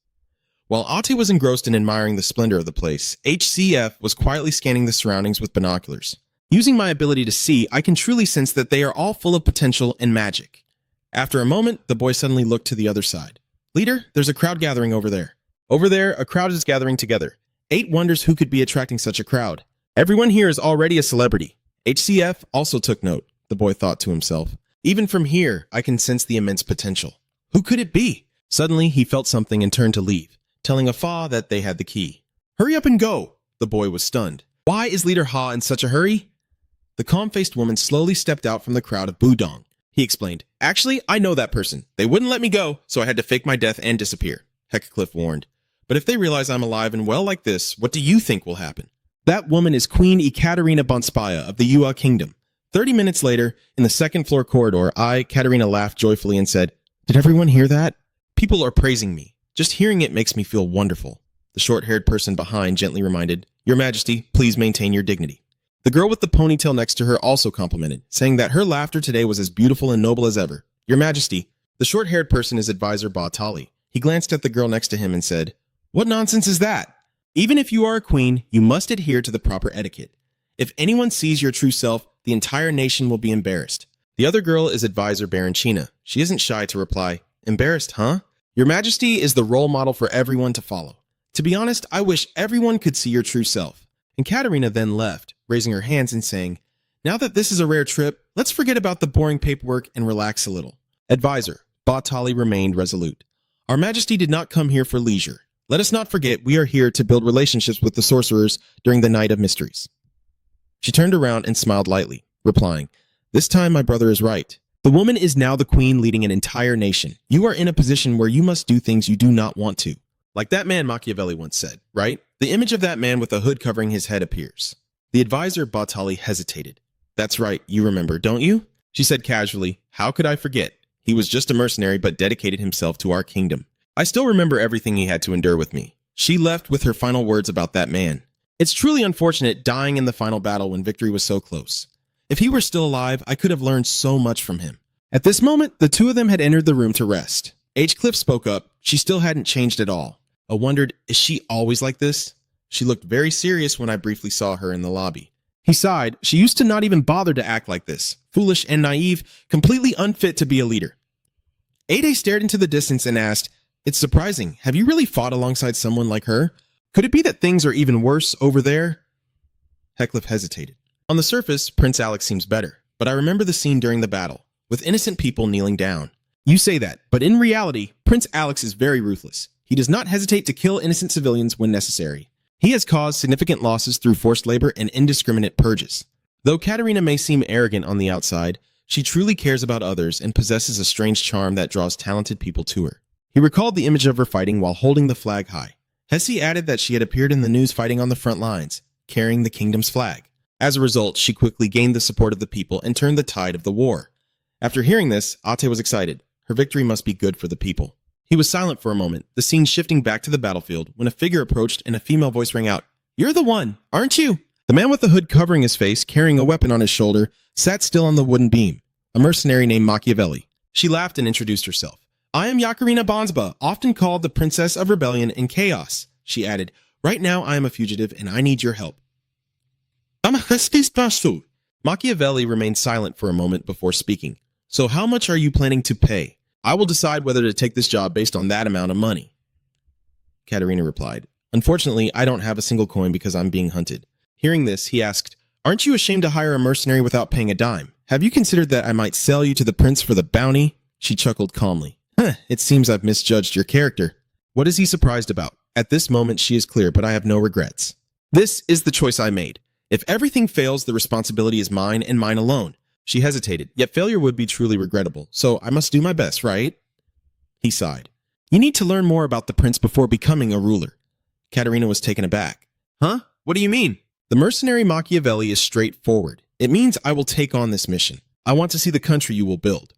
Speaker 1: While Ate was engrossed in admiring the splendor of the place, HCF was quietly scanning the surroundings with binoculars. "Using my ability to see, I can truly sense that they are all full of potential and magic." After a moment, the boy suddenly looked to the other side. "Leader, there's a crowd gathering over there." "Over there, a crowd is gathering together. 8 wonders who could be attracting such a crowd. Everyone here is already a celebrity." HCF also took note, the boy thought to himself. "Even from here, I can sense the immense potential. Who could it be?" Suddenly, he felt something and turned to leave, telling Afa that they had the key. "Hurry up and go!" The boy was stunned. "Why is Leader Ha in such a hurry?" The calm-faced woman slowly stepped out from the crowd of Budong. He explained, "Actually, I know that person. They wouldn't let me go, so I had to fake my death and disappear," Hecatliffe warned. "But if they realize I'm alive and well like this, what do you think will happen?" "That woman is Queen Ekaterina Bonspaya of the Yua Kingdom." 30 minutes later, in the second-floor corridor, Katerina laughed joyfully and said, "Did everyone hear that? People are praising me. Just hearing it makes me feel wonderful." The short-haired person behind gently reminded, "Your Majesty, please maintain your dignity." The girl with the ponytail next to her also complimented, saying that her laughter today was as beautiful and noble as ever. "Your Majesty." The short-haired person is advisor Ba Tali. He glanced at the girl next to him and said, "What nonsense is that? Even if you are a queen, you must adhere to the proper etiquette. If anyone sees your true self, the entire nation will be embarrassed." The other girl is advisor Baronchina. She isn't shy to reply, "Embarrassed, huh? Your Majesty is the role model for everyone to follow. To be honest, I wish everyone could see your true self." And Katerina then left, raising her hands and saying, "Now that this is a rare trip, let's forget about the boring paperwork and relax a little." Advisor Ba Tali remained resolute. "Our Majesty did not come here for leisure. Let us not forget we are here to build relationships with the sorcerers during the Night of Mysteries." She turned around and smiled lightly, replying, "This time my brother is right. The woman is now the queen leading an entire nation. You are in a position where you must do things you do not want to. Like that man Machiavelli once said, right? The image of that man with a hood covering his head appears." The advisor Ba Tali hesitated. "That's right, you remember, don't you?" She said casually, "How could I forget? He was just a mercenary but dedicated himself to our kingdom. I still remember everything he had to endure with me." She left with her final words about that man. "It's truly unfortunate dying in the final battle when victory was so close. If he were still alive, I could have learned so much from him." At this moment, the two of them had entered the room to rest. Cliff spoke up. She still hadn't changed at all. I wondered, is she always like this? She looked very serious when I briefly saw her in the lobby. He sighed. She used to not even bother to act like this. Foolish and naive, completely unfit to be a leader. Ade stared into the distance and asked, "It's surprising. Have you really fought alongside someone like her? Could it be that things are even worse over there?" Hecatliffe hesitated. "On the surface, Prince Alex seems better, but I remember the scene during the battle, with innocent people kneeling down." "You say that, but in reality, Prince Alex is very ruthless. He does not hesitate to kill innocent civilians when necessary. He has caused significant losses through forced labor and indiscriminate purges. Though Katerina may seem arrogant on the outside, she truly cares about others and possesses a strange charm that draws talented people to her." He recalled the image of her fighting while holding the flag high. Hesse added that she had appeared in the news fighting on the front lines, carrying the kingdom's flag. As a result, she quickly gained the support of the people and turned the tide of the war. After hearing this, Ate was excited. Her victory must be good for the people. He was silent for a moment, the scene shifting back to the battlefield, when a figure approached and a female voice rang out, "You're the one, aren't you?" The man with the hood covering his face, carrying a weapon on his shoulder, sat still on the wooden beam, a mercenary named Machiavelli. She laughed and introduced herself. "I am Yakarina Bonsba, often called the Princess of Rebellion and Chaos," she added. "Right now I am a fugitive and I need your help." Machiavelli remained silent for a moment before speaking. "So how much are you planning to pay? I will decide whether to take this job based on that amount of money." Katerina replied, "Unfortunately, I don't have a single coin because I'm being hunted." Hearing this, he asked, "Aren't you ashamed to hire a mercenary without paying a dime? Have you considered that I might sell you to the prince for the bounty?" She chuckled calmly. It seems I've misjudged your character. What is he surprised about? At this moment, she is clear, but I have no regrets. This is the choice I made. If everything fails, the responsibility is mine and mine alone. She hesitated, yet failure would be truly regrettable, so I must do my best, right? He sighed. You need to learn more about the prince before becoming a ruler. Katerina was taken aback. Huh? What do you mean? The mercenary Machiavelli is straightforward. It means I will take on this mission. I want to see the country you will build.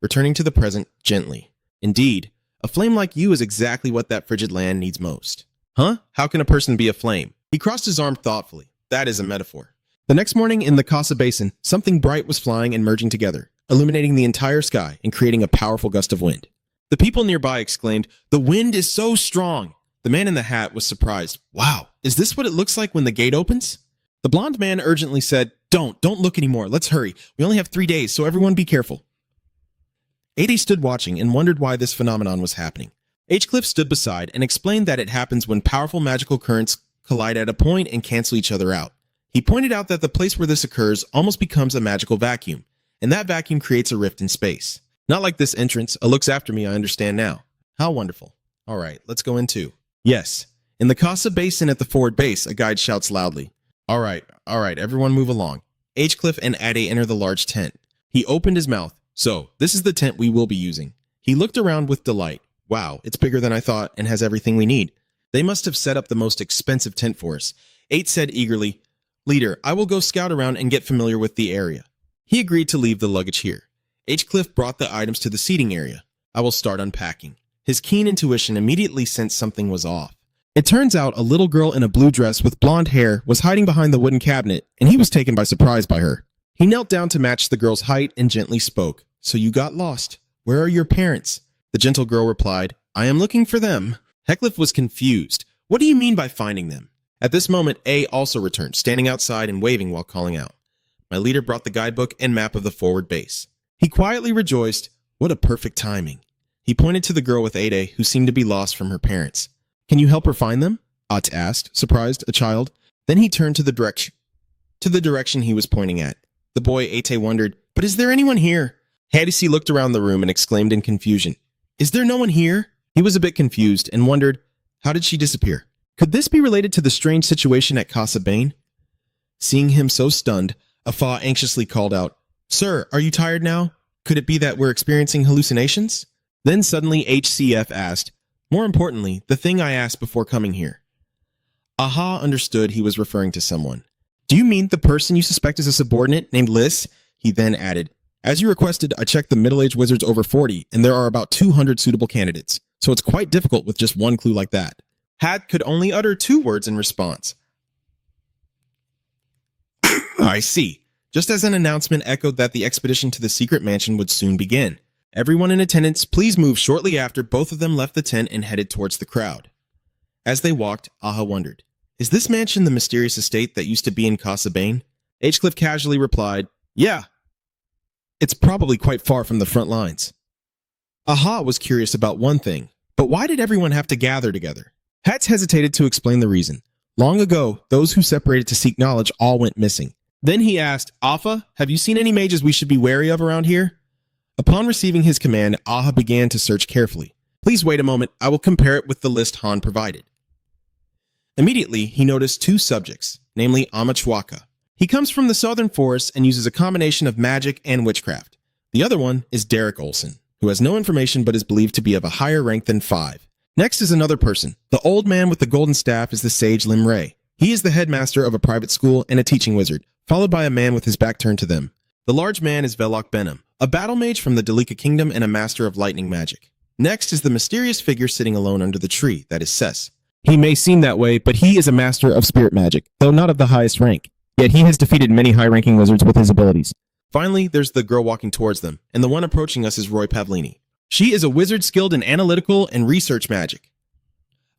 Speaker 1: Returning to the present gently. Indeed, a flame like you is exactly what that frigid land needs most. Huh? How can a person be a flame? He crossed his arm thoughtfully. That is a metaphor. The next morning in the Casa Basin, something bright was flying and merging together, illuminating the entire sky and creating a powerful gust of wind. The people nearby exclaimed, "The wind is so strong!" The man in the hat was surprised. Wow, is this what it looks like when the gate opens? The blonde man urgently said, Don't look anymore. Let's hurry. We only have 3 days, so everyone be careful. Ade stood watching and wondered why this phenomenon was happening. Cliff stood beside and explained that it happens when powerful magical currents collide at a point and cancel each other out. He pointed out that the place where this occurs almost becomes a magical vacuum, and that vacuum creates a rift in space. Not like this entrance. A looks after me, I understand now. How wonderful. All right, let's go in too. Yes. In the Casa Basin at the forward base, a guide shouts loudly. All right, everyone move along. Cliff and Ade enter the large tent. He opened his mouth. So, this is the tent we will be using. He looked around with delight. Wow, it's bigger than I thought and has everything we need. They must have set up the most expensive tent for us. Said eagerly, Leader, I will go scout around and get familiar with the area. He agreed to leave the luggage here. Cliff brought the items to the seating area. I will start unpacking. His keen intuition immediately sensed something was off. It turns out a little girl in a blue dress with blonde hair was hiding behind the wooden cabinet, and he was taken by surprise by her. He knelt down to match the girl's height and gently spoke. So you got lost. Where are your parents? The gentle girl replied, I am looking for them. Heckliff was confused. What do you mean by finding them? At this moment, A also returned, standing outside and waving while calling out. My leader brought the guidebook and map of the forward base. He quietly rejoiced. What a perfect timing. He pointed to the girl with Ade, who seemed to be lost from her parents. Can you help her find them? Ott asked, surprised, a child. Then he turned to the direction he was pointing at. The boy Ate wondered, but is there anyone here? Hadisi looked around the room and exclaimed in confusion, Is there no one here? He was a bit confused and wondered, how did she disappear? Could this be related to the strange situation at Casa Bain? Seeing him so stunned, Afa anxiously called out, Sir, are you tired now? Could it be that we're experiencing hallucinations? Then suddenly HCF asked, more importantly, the thing I asked before coming here. Aha understood he was referring to someone. Do you mean the person you suspect is a subordinate named Liz? He then added, As you requested, I checked the middle-aged wizards over 40, and there are about 200 suitable candidates, so it's quite difficult with just one clue like that. Had could only utter 2 words in response. I see. Just as an announcement echoed that the expedition to the secret mansion would soon begin. Everyone in attendance, please move shortly after both of them left the tent and headed towards the crowd. As they walked, Aha wondered, Is this mansion the mysterious estate that used to be in Casa Bain? Cliff casually replied, Yeah. It's probably quite far from the front lines. Aha was curious about one thing, but why did everyone have to gather together? Hatz hesitated to explain the reason. Long ago, those who separated to seek knowledge all went missing. Then he asked, Afa, have you seen any mages we should be wary of around here? Upon receiving his command, Aha began to search carefully. Please wait a moment, I will compare it with the list Han provided. Immediately, he noticed 2 subjects, namely Amachwaka. He comes from the southern forests and uses a combination of magic and witchcraft. The other one is Derek Olson, who has no information but is believed to be of a higher rank than 5. Next is another person. The old man with the golden staff is the sage Lim Ray. He is the headmaster of a private school and a teaching wizard, followed by a man with his back turned to them. The large man is Velok Benham, a battle mage from the Dalika Kingdom and a master of lightning magic. Next is the mysterious figure sitting alone under the tree, that is Cess. He may seem that way, but he is a master of spirit magic, though not of the highest rank. Yet he has defeated many high-ranking wizards with his abilities. Finally, there's the girl walking towards them, and the one approaching us is Roy Pavlini. She is a wizard skilled in analytical and research magic.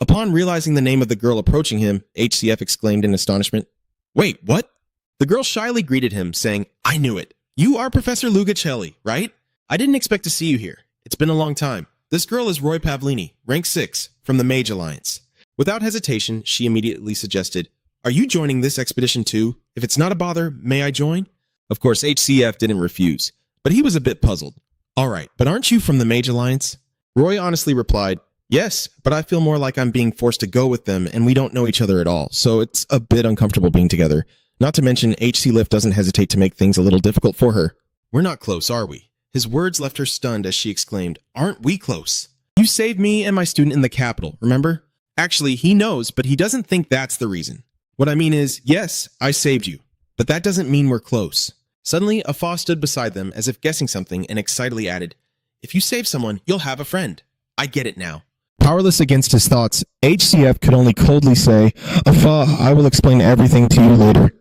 Speaker 1: Upon realizing the name of the girl approaching him, HCF exclaimed in astonishment, Wait, what? The girl shyly greeted him, saying, I knew it. You are Professor Lugacelli, right? I didn't expect to see you here. It's been a long time. This girl is Roy Pavlini, rank 6, from the Mage Alliance. Without hesitation, she immediately suggested, Are you joining this expedition too? If it's not a bother, may I join? Of course, HCF didn't refuse, but he was a bit puzzled. All right, but aren't you from the Mage Alliance? Roy honestly replied, yes, but I feel more like I'm being forced to go with them and we don't know each other at all, so it's a bit uncomfortable being together. Not to mention, HC Lift doesn't hesitate to make things a little difficult for her. We're not close, are we? His words left her stunned as she exclaimed, aren't we close? You saved me and my student in the capital, remember? Actually, he knows, but he doesn't think that's the reason. What I mean is, yes, I saved you, but that doesn't mean we're close. Suddenly, Afa stood beside them as if guessing something and excitedly added, if you save someone, you'll have a friend. I get it now.
Speaker 2: Powerless against his thoughts, HCF could only coldly say, Afa, I will explain everything to you later.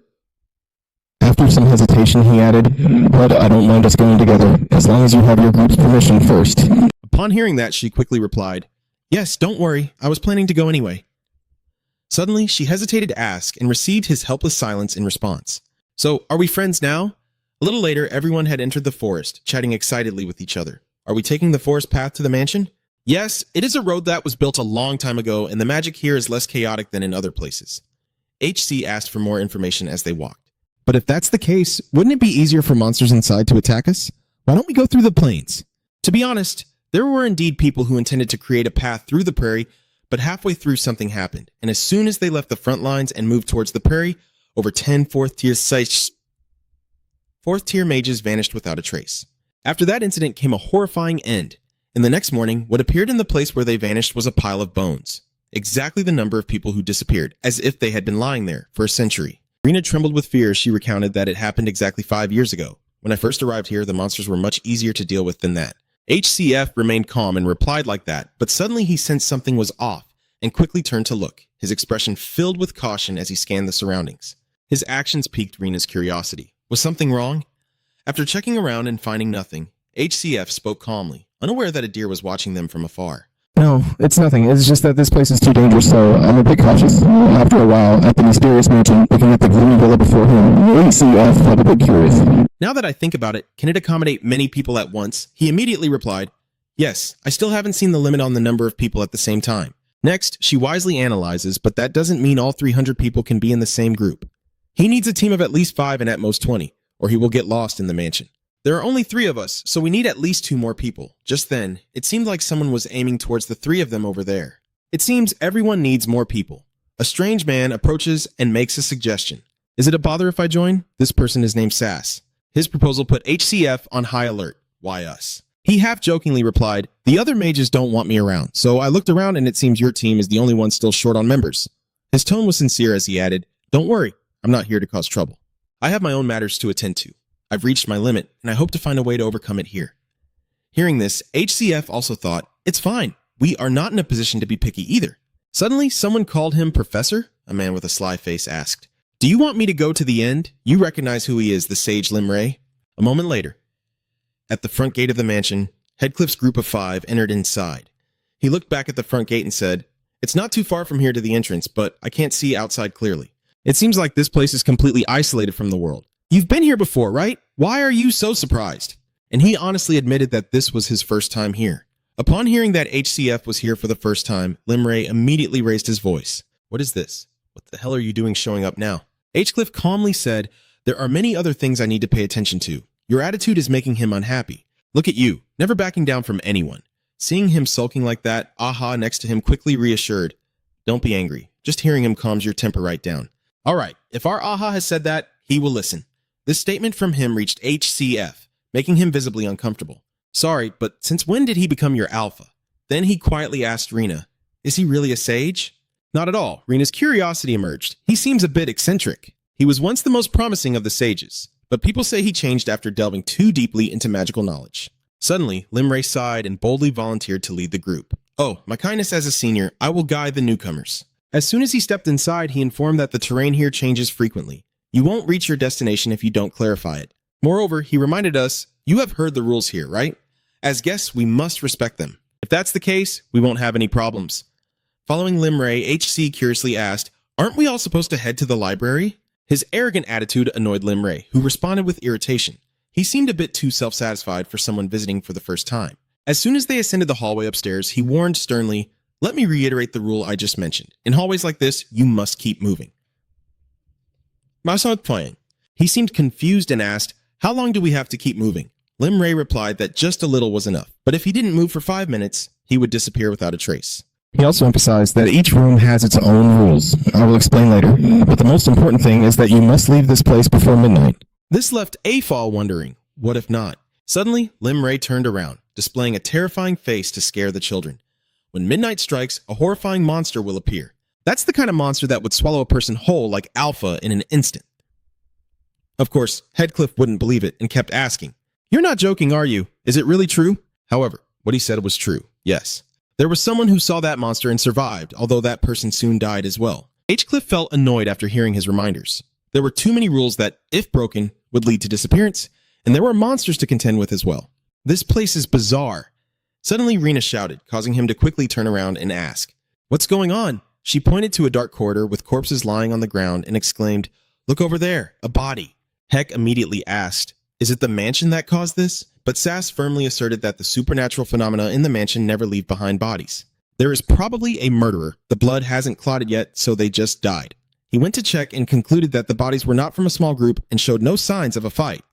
Speaker 2: After some hesitation, he added, but I don't mind us going together, as long as you have your group's permission first.
Speaker 1: Upon hearing that, she quickly replied, yes, don't worry, I was planning to go anyway. Suddenly, she hesitated to ask and received his helpless silence in response. So, are we friends now? A little later, everyone had entered the forest, chatting excitedly with each other. Are we taking the forest path to the mansion? Yes, it is a road that was built a long time ago, and the magic here is less chaotic than in other places. HC asked for more information as they walked.
Speaker 2: But if that's the case, wouldn't it be easier for monsters inside to attack us? Why don't we go through the plains?
Speaker 1: To be honest, there were indeed people who intended to create a path through the prairie, but halfway through something happened, and as soon as they left the front lines and moved towards the prairie, over 10 fourth-tier mages vanished without a trace. After that incident came a horrifying end, and the next morning, what appeared in the place where they vanished was a pile of bones. Exactly the number of people who disappeared, as if they had been lying there for a century. Rena trembled with fear as she recounted that it happened exactly 5 years ago. When I first arrived here, the monsters were much easier to deal with than that. HCF remained calm and replied like that, but suddenly he sensed something was off and quickly turned to look, his expression filled with caution as he scanned the surroundings. His actions piqued Rena's curiosity. Was something wrong? After checking around and finding nothing, HCF spoke calmly, unaware that a deer was watching them from afar.
Speaker 2: No, it's nothing. It's just that this place is too dangerous, so I'm a bit cautious. After a while, at the mysterious mansion, looking at the gloomy villa before him, HCF felt a bit curious.
Speaker 1: Now that I think about it, can it accommodate many people at once? He immediately replied, yes, I still haven't seen the limit on the number of people at the same time. Next, she wisely analyzes, but that doesn't mean all 300 people can be in the same group. He needs a team of at least 5 and at most 20, or he will get lost in the mansion. There are only 3 of us, so we need at least 2 more people. Just then, it seemed like someone was aiming towards the 3 of them over there. It seems everyone needs more people. A strange man approaches and makes a suggestion. Is it a bother if I join? This person is named Sass. His proposal put HCF on high alert. Why us? He half-jokingly replied, the other mages don't want me around, so I looked around and it seems your team is the only one still short on members. His tone was sincere as he added, don't worry, I'm not here to cause trouble. I have my own matters to attend to. I've reached my limit, and I hope to find a way to overcome it here. Hearing this, HCF also thought, it's fine. We are not in a position to be picky either. Suddenly, someone called him Professor? A man with a sly face asked. Do you want me to go to the end? You recognize who he is, the sage Limray. A moment later, at the front gate of the mansion, Headcliffe's group of 5 entered inside. He looked back at the front gate and said, it's not too far from here to the entrance, but I can't see outside clearly. It seems like this place is completely isolated from the world. You've been here before, right? Why are you so surprised? And he honestly admitted that this was his first time here. Upon hearing that HCF was here for the first time, Limray immediately raised his voice. What is this? What the hell are you doing showing up now? Hcliff calmly said, there are many other things I need to pay attention to. Your attitude is making him unhappy. Look at you, never backing down from anyone. Seeing him sulking like that, Aha next to him quickly reassured, don't be angry. Just hearing him calms your temper right down. All right, if our Aha has said that, he will listen. This statement from him reached HCF, making him visibly uncomfortable. Sorry, but since when did he become your alpha? Then he quietly asked Rena, is he really a sage? Not at all. Rena's curiosity emerged. He seems a bit eccentric. He was once the most promising of the sages, but people say he changed after delving too deeply into magical knowledge. Suddenly, Limray sighed and boldly volunteered to lead the group. Oh, my kindness as a senior, I will guide the newcomers. As soon as he stepped inside, he informed that the terrain here changes frequently. You won't reach your destination if you don't clarify it. Moreover, he reminded us, you have heard the rules here, right? As guests, we must respect them. If that's the case, we won't have any problems. Following Limray, HC curiously asked, aren't we all supposed to head to the library? His arrogant attitude annoyed Limray, who responded with irritation. He seemed a bit too self-satisfied for someone visiting for the first time. As soon as they ascended the hallway upstairs, he warned sternly, let me reiterate the rule I just mentioned. In hallways like this, you must keep moving. My son's playing. He seemed confused and asked, how long do we have to keep moving? Lim Ray replied that just a little was enough, but if he didn't move for 5 minutes, he would disappear without a trace.
Speaker 2: He also emphasized that each room has its own rules. I will explain later, but the most important thing is that you must leave this place before midnight.
Speaker 1: This left Afal wondering, what if not? Suddenly, Lim Ray turned around, displaying a terrifying face to scare the children. When midnight strikes, a horrifying monster will appear. That's the kind of monster that would swallow a person whole like Alpha in an instant. Of course, Heathcliff wouldn't believe it and kept asking, "You're not joking, are you? Is it really true?" However, what he said was true, yes. There was someone who saw that monster and survived, although that person soon died as well. Heathcliff felt annoyed after hearing his reminders. There were too many rules that, if broken, would lead to disappearance, and there were monsters to contend with as well. This place is bizarre. Suddenly, Rena shouted, causing him to quickly turn around and ask, "What's going on?" She pointed to a dark corridor with corpses lying on the ground and exclaimed, "Look over there, a body." Heck immediately asked, "Is it the mansion that caused this?" But Sass firmly asserted that the supernatural phenomena in the mansion never leave behind bodies. There is probably a murderer. The blood hasn't clotted yet, so they just died. He went to check and concluded that the bodies were not from a small group and showed no signs of a fight.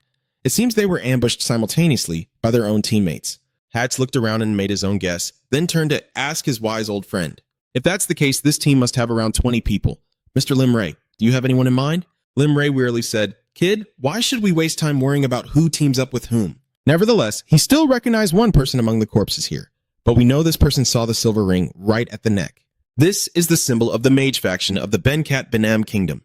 Speaker 1: It seems they were ambushed simultaneously by their own teammates. Hatch looked around and made his own guess, then turned to ask his wise old friend. "If that's the case, this team must have around 20 people. Mr. Lim Ray, do you have anyone in mind?" Lim Ray wearily said, "Kid, why should we waste time worrying about who teams up with whom?" Nevertheless, he still recognized one person among the corpses here, but we know this person saw the silver ring right at the neck. This is the symbol of the mage faction of the Benkat Benam Kingdom.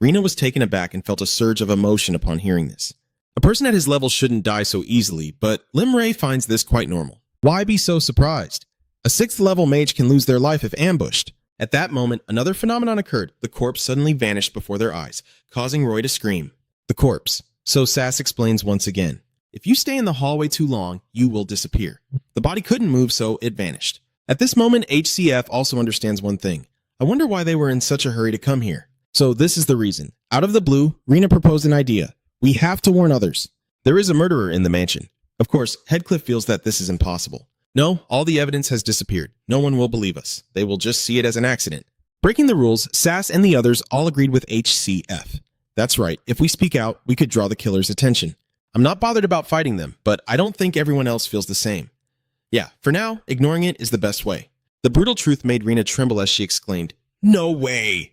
Speaker 1: Rena was taken aback and felt a surge of emotion upon hearing this. A person at his level shouldn't die so easily, but Lim Ray finds this quite normal. Why be so surprised? A 6th level mage can lose their life if ambushed. At that moment, another phenomenon occurred. The corpse suddenly vanished before their eyes, causing Roy to scream. The corpse. So Sass explains once again. If you stay in the hallway too long, you will disappear. The body couldn't move, so it vanished. At this moment, HCF also understands one thing. I wonder why they were in such a hurry to come here. So this is the reason. Out of the blue, Rena proposed an idea. We have to warn others. There is a murderer in the mansion. Of course, Heathcliff feels that this is impossible. No, all the evidence has disappeared. No one will believe us. They will just see it as an accident. Breaking the rules, Sass and the others all agreed with HCF. That's right, if we speak out, we could draw the killer's attention. I'm not bothered about fighting them, but I don't think everyone else feels the same. Yeah, for now, ignoring it is the best way. The brutal truth made Rena tremble as she exclaimed, "No way!"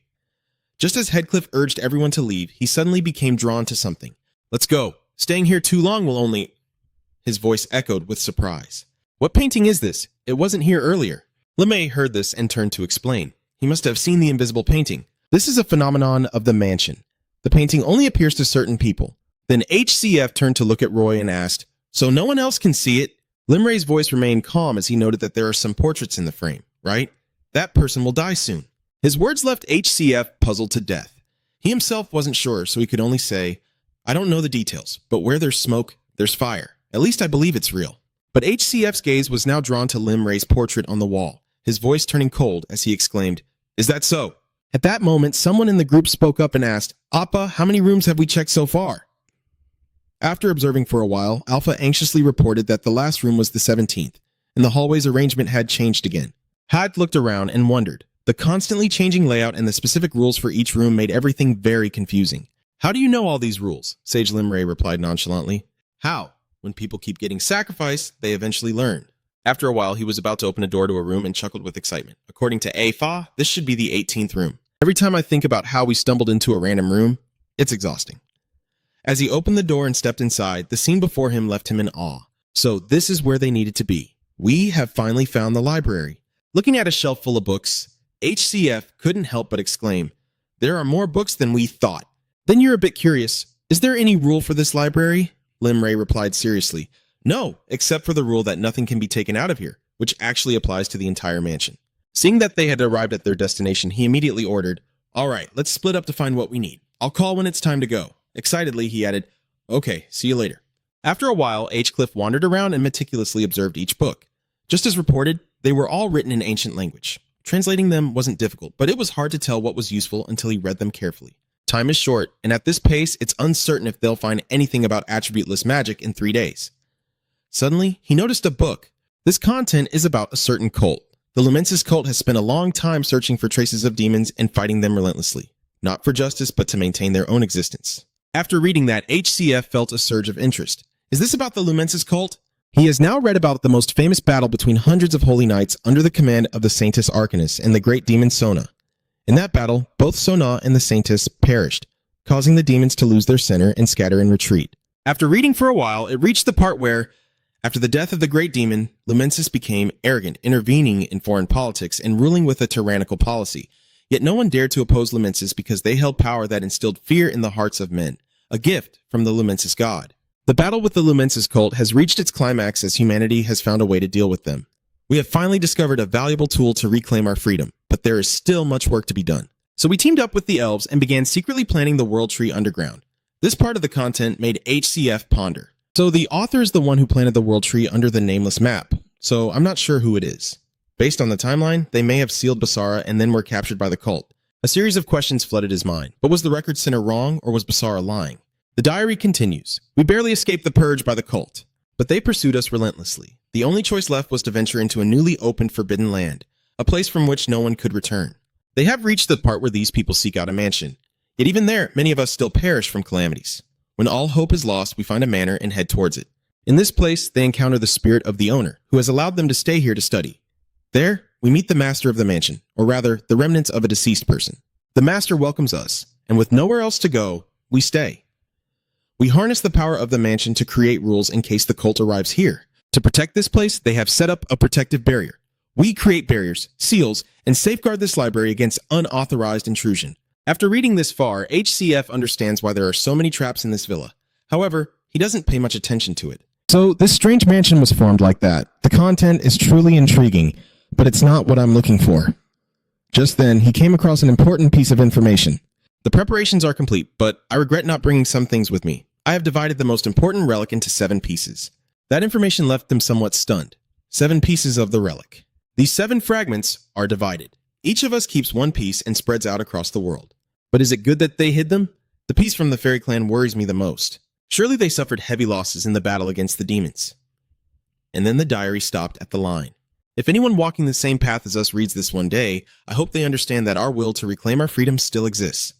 Speaker 1: Just as Heathcliff urged everyone to leave, he suddenly became drawn to something. "Let's go. Staying here too long will only..." His voice echoed with surprise. "What painting is this? It wasn't here earlier." LeMay heard this and turned to explain. He must have seen the invisible painting. This is a phenomenon of the mansion. The painting only appears to certain people. Then HCF turned to look at Roy and asked, "So no one else can see it?" Lim Ray's voice remained calm as he noted that there are some portraits in the frame, right? That person will die soon. His words left HCF puzzled to death. He himself wasn't sure, so he could only say, "I don't know the details, but where there's smoke, there's fire. At least I believe it's real." But HCF's gaze was now drawn to Lim Ray's portrait on the wall, his voice turning cold as he exclaimed, "Is that so?" At that moment, someone in the group spoke up and asked, "Appa, how many rooms have we checked so far?" After observing for a while, Alpha anxiously reported that the last room was the 17th, and the hallway's arrangement had changed again. Had looked around and wondered. The constantly changing layout and the specific rules for each room made everything very confusing. "How do you know all these rules?" Sage Lim Ray replied nonchalantly. "How? When people keep getting sacrificed, they eventually learn." After a while, he was about to open a door to a room and chuckled with excitement. According to Afa, this should be the 18th room. Every time I think about how we stumbled into a random room, it's exhausting. As he opened the door and stepped inside, the scene before him left him in awe. So this is where they needed to be. We have finally found the library. Looking at a shelf full of books, HCF couldn't help but exclaim, "There are more books than we thought." "Then you're a bit curious. Is there any rule for this library?" Lim Ray replied seriously, "No, except for the rule that nothing can be taken out of here, which actually applies to the entire mansion." Seeing that they had arrived at their destination, he immediately ordered, "All right, let's split up to find what we need. I'll call when it's time to go." Excitedly, he added, "Okay, see you later." After a while, Cliff wandered around and meticulously observed each book. Just as reported, they were all written in ancient language. Translating them wasn't difficult, but it was hard to tell what was useful until he read them carefully. Time is short, and at this pace, it's uncertain if they'll find anything about attributeless magic in 3 days. Suddenly, he noticed a book. This content is about a certain cult. The Lumensis cult has spent a long time searching for traces of demons and fighting them relentlessly. not for justice, but to maintain their own existence. After reading that, HCF felt a surge of interest. Is this about the Lumensis cult? He has now read about the most famous battle between hundreds of holy knights under the command of the Saintess Arcanus and the great demon Sona. In that battle, both Sona and the Saintess perished, causing the demons to lose their center and scatter in retreat. After reading for a while, it reached the part where, after the death of the great demon, Lumensis became arrogant, intervening in foreign politics and ruling with a tyrannical policy. Yet no one dared to oppose Lumensis because they held power that instilled fear in the hearts of men, a gift from the Lumensis god. The battle with the Lumensis cult has reached its climax as humanity has found a way to deal with them. We have finally discovered a valuable tool to reclaim our freedom, but there is still much work to be done. So we teamed up with the elves and began secretly planning the World Tree underground. This part of the content made HCF ponder. So the author is the one who planted the World Tree under the nameless map, so I'm not sure who it is. Based on the timeline, they may have sealed Basara and then were captured by the cult. A series of questions flooded his mind, but was the record center wrong or was Basara lying? The diary continues. We barely escaped the purge by the cult, but they pursued us relentlessly. The only choice left was to venture into a newly opened forbidden land, a place from which no one could return. They have reached the part where these people seek out a mansion. Yet even there, many of us still perish from calamities. When all hope is lost, we find a manor and head towards it. In this place, they encounter the spirit of the owner, who has allowed them to stay here to study. There, we meet the master of the mansion, or rather, the remnants of a deceased person. The master welcomes us, and with nowhere else to go, we stay. We harness the power of the mansion to create rules in case the cult arrives here. To protect this place, they have set up a protective barrier. We create barriers, seals, and safeguard this library against unauthorized intrusion. After reading this far, HCF understands why there are so many traps in this villa. However, he doesn't pay much attention to it.
Speaker 2: So this strange mansion was formed like that. The content is truly intriguing, but it's not what I'm looking for. Just then, he came across an important piece of information.
Speaker 1: The preparations are complete, but I regret not bringing some things with me. I have divided the most important relic into 7 pieces. That information left them somewhat stunned. 7 pieces of the relic. These 7 fragments are divided. Each of us keeps one piece and spreads out across the world. But is it good that they hid them? The piece from the fairy clan worries me the most. Surely they suffered heavy losses in the battle against the demons. And then the diary stopped at the line. If anyone walking the same path as us reads this one day, I hope they understand that our will to reclaim our freedom still exists.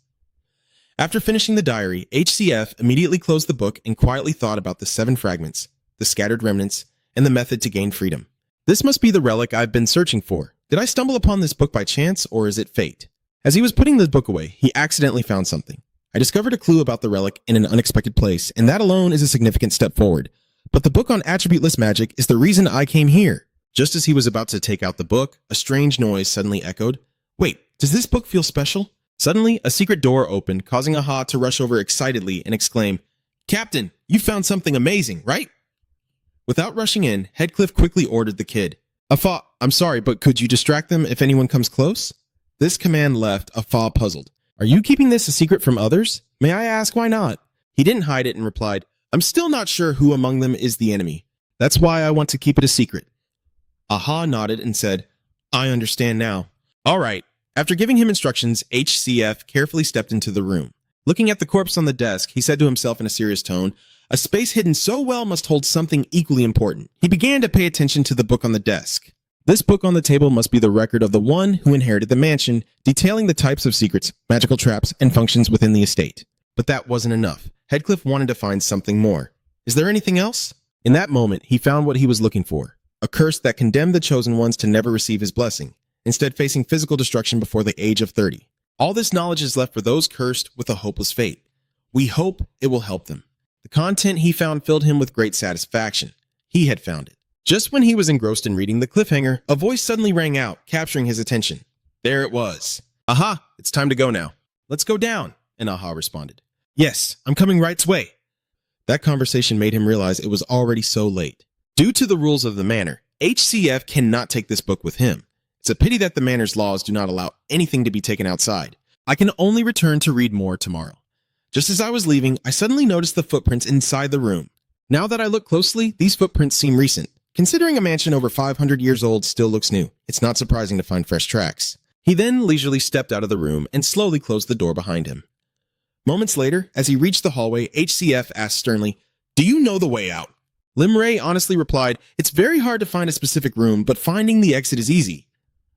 Speaker 1: After finishing the diary, HCF immediately closed the book and quietly thought about the 7 fragments, the scattered remnants, and the method to gain freedom. This must be the relic I've been searching for. Did I stumble upon this book by chance, or is it fate? As he was putting the book away, he accidentally found something. I discovered a clue about the relic in an unexpected place, and that alone is a significant step forward. But the book on attributeless magic is the reason I came here. Just as he was about to take out the book, a strange noise suddenly echoed. Wait, does this book feel special? Suddenly, a secret door opened, causing Aha to rush over excitedly and exclaim, Captain, you found something amazing, right? Without rushing in, Headcliff quickly ordered the kid. Afa, I'm sorry, but could you distract them if anyone comes close? This command left Afa puzzled. Are you keeping this a secret from others? May I ask why not? He didn't hide it and replied, I'm still not sure who among them is the enemy. That's why I want to keep it a secret. Aha nodded and said, I understand now. All right. After giving him instructions, HCF carefully stepped into the room. Looking at the corpse on the desk, he said to himself in a serious tone, a space hidden so well must hold something equally important. He began to pay attention to the book on the desk. This book on the table must be the record of the one who inherited the mansion, detailing the types of secrets, magical traps, and functions within the estate. But that wasn't enough. Headcliff wanted to find something more. Is there anything else? In that moment, he found what he was looking for. A curse that condemned the chosen ones to never receive his blessing, instead facing physical destruction before the age of 30. All this knowledge is left for those cursed with a hopeless fate. We hope it will help them. The content he found filled him with great satisfaction. He had found it. Just when he was engrossed in reading the cliffhanger, a voice suddenly rang out, capturing his attention. There it was. Aha, it's time to go now. Let's go down, and Aha responded. Yes, I'm coming right's way. That conversation made him realize it was already so late. Due to the rules of the manor, HCF cannot take this book with him. It's a pity that the manor's laws do not allow anything to be taken outside. I can only return to read more tomorrow. Just as I was leaving, I suddenly noticed the footprints inside the room. Now that I look closely, these footprints seem recent. Considering a mansion over 500 years old still looks new, it's not surprising to find fresh tracks. He then leisurely stepped out of the room and slowly closed the door behind him. Moments later, as he reached the hallway, HCF asked sternly, Do you know the way out? Limray honestly replied, It's very hard to find a specific room, but finding the exit is easy.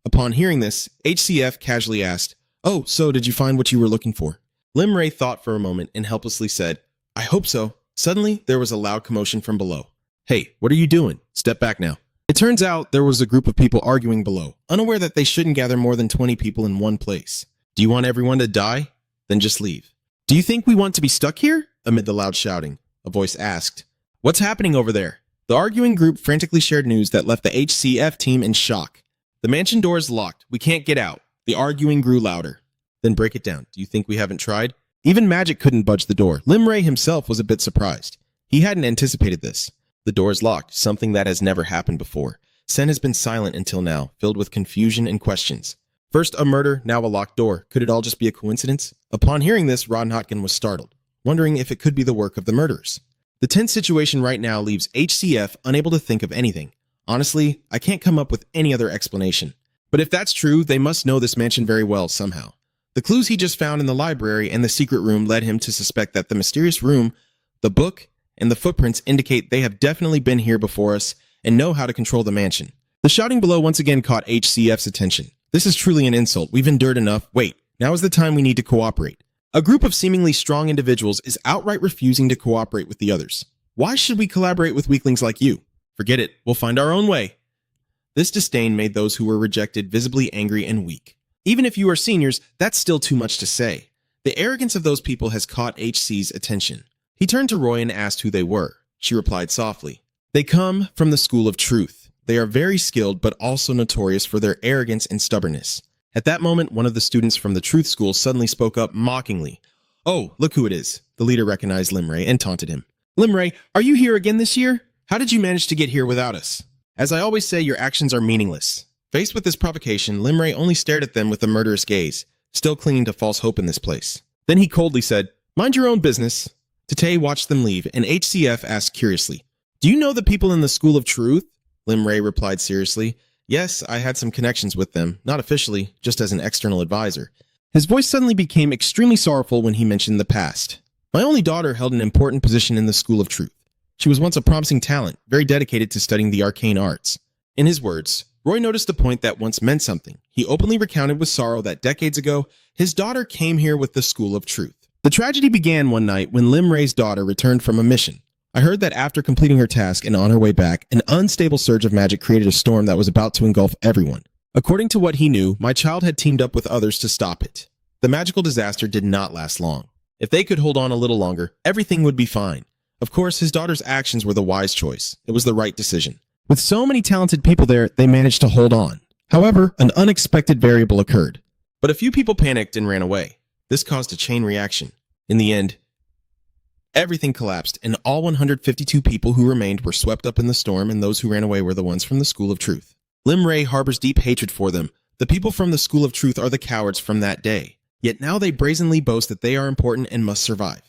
Speaker 1: Upon hearing this, HCF casually asked,
Speaker 2: Oh, so did you find what you were looking for? Lim Ray thought for a moment and helplessly said, I hope so. Suddenly, there was a loud commotion from below. Hey, what are you doing? Step back now. It turns out there was a group of people arguing below, unaware that they shouldn't gather more than 20 people in one place. Do you want everyone to die? Then just leave. Do you think we want to be stuck here? Amid the loud shouting, a voice asked. What's happening over there? The arguing group frantically shared news that left the HCF team in shock. The mansion door is locked. We can't get out. The arguing grew louder. Then break it down. Do you think we haven't tried? Even magic couldn't budge the door. Lim Ray himself was a bit surprised. He hadn't anticipated this. The door is locked, something that has never happened before. Sen has been silent until now, filled with confusion and questions. First a murder, now a locked door. Could it all just be a coincidence? Upon hearing this, Rodnotkin was startled, wondering if it could be the work of the murderers. The tense situation right now leaves HCF unable to think of anything. Honestly, I can't come up with any other explanation. But if that's true, they must know this mansion very well somehow. The clues he just found in the library and the secret room led him to suspect that the mysterious room, the book, and the footprints indicate they have definitely been here before us and know how to control the mansion. The shouting below once again caught HCF's attention. This is truly an insult. We've endured enough. Wait, now is the time we need to cooperate. A group of seemingly strong individuals is outright refusing to cooperate with the others. Why should we collaborate with weaklings like you? Forget it. We'll find our own way. This disdain made those who were rejected visibly angry and weak. Even if you are seniors, that's still too much to say. The arrogance of those people has caught HC's attention. He turned to Roy and asked who they were. She replied softly, They come from the School of Truth. They are very skilled, but also notorious for their arrogance and stubbornness. At that moment, one of the students from the Truth School suddenly spoke up mockingly. Oh, look who it is. The leader recognized Lim Ray and taunted him. Lim Ray, are you here again this year? How did you manage to get here without us? As I always say, your actions are meaningless. Faced with this provocation, Lim Ray only stared at them with a murderous gaze, still clinging to false hope in this place. Then he coldly said, Mind your own business. Tate watched them leave, and HCF asked curiously, Do you know the people in the School of Truth? Lim Ray replied seriously, Yes, I had some connections with them, not officially, just as an external advisor. His voice suddenly became extremely sorrowful when he mentioned the past. My only daughter held an important position in the School of Truth. She was once a promising talent, very dedicated to studying the arcane arts. In his words, Roy noticed a point that once meant something. He openly recounted with sorrow that decades ago, his daughter came here with the School of Truth. The tragedy began one night when Lim Ray's daughter returned from a mission. I heard that after completing her task and on her way back, an unstable surge of magic created a storm that was about to engulf everyone. According to what he knew, my child had teamed up with others to stop it. The magical disaster did not last long. If they could hold on a little longer, everything would be fine. Of course, his daughter's actions were the wise choice. It was the right decision. With so many talented people there, they managed to hold on. However, an unexpected variable occurred. But a few people panicked and ran away. This caused a chain reaction. In the end, everything collapsed, and all 152 people who remained were swept up in the storm, and those who ran away were the ones from the School of Truth. Lim Ray harbors deep hatred for them. The people from the School of Truth are the cowards from that day. Yet now they brazenly boast that they are important and must survive.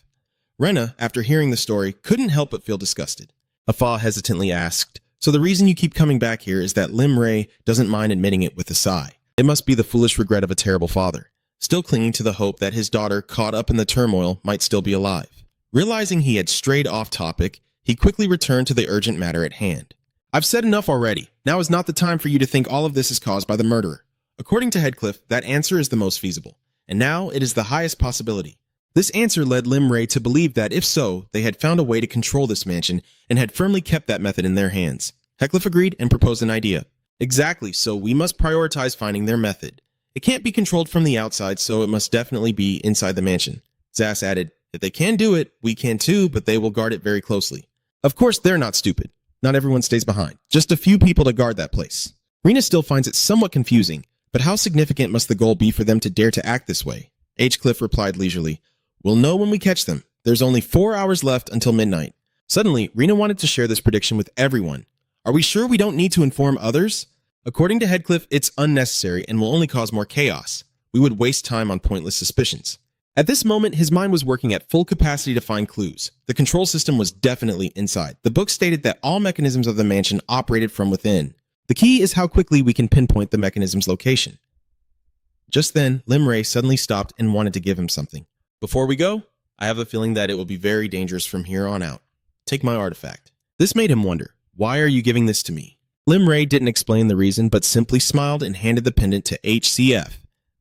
Speaker 2: Rena, after hearing the story, couldn't help but feel disgusted. Afa hesitantly asked, So the reason you keep coming back here is that Lim Ray doesn't mind admitting it with a sigh. It must be the foolish regret of a terrible father, still clinging to the hope that his daughter, caught up in the turmoil, might still be alive. Realizing he had strayed off topic, he quickly returned to the urgent matter at hand. I've said enough already. Now is not the time for you to think all of this is caused by the murderer. According to Headcliff, that answer is the most feasible, and now it is the highest possibility. This answer led Lim Ray to believe that, if so, they had found a way to control this mansion and had firmly kept that method in their hands. Heckcliff agreed and proposed an idea. Exactly, so we must prioritize finding their method. It can't be controlled from the outside, so it must definitely be inside the mansion. Zas added, If they can do it, we can too, but they will guard it very closely. Of course, they're not stupid. Not everyone stays behind. Just a few people to guard that place. Rena still finds it somewhat confusing, but how significant must the goal be for them to dare to act this way? Cliff replied leisurely, We'll know when we catch them. There's only 4 hours left until midnight. Suddenly, Rena wanted to share this prediction with everyone. Are we sure we don't need to inform others? According to Headcliff, it's unnecessary and will only cause more chaos. We would waste time on pointless suspicions. At this moment, his mind was working at full capacity to find clues. The control system was definitely inside. The book stated that all mechanisms of the mansion operated from within. The key is how quickly we can pinpoint the mechanism's location. Just then, Lim Ray suddenly stopped and wanted to give him something. Before we go, I have a feeling that it will be very dangerous from here on out. Take my artifact. This made him wonder, why are you giving this to me? Lim Ray didn't explain the reason, but simply smiled and handed the pendant to HCF.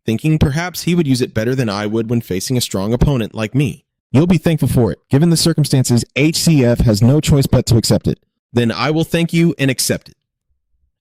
Speaker 1: thinking perhaps he would use it better than I would when facing a strong opponent like me.
Speaker 2: You'll be thankful for it. Given the circumstances, HCF has no choice but to accept it.
Speaker 1: Then I will thank you and accept it.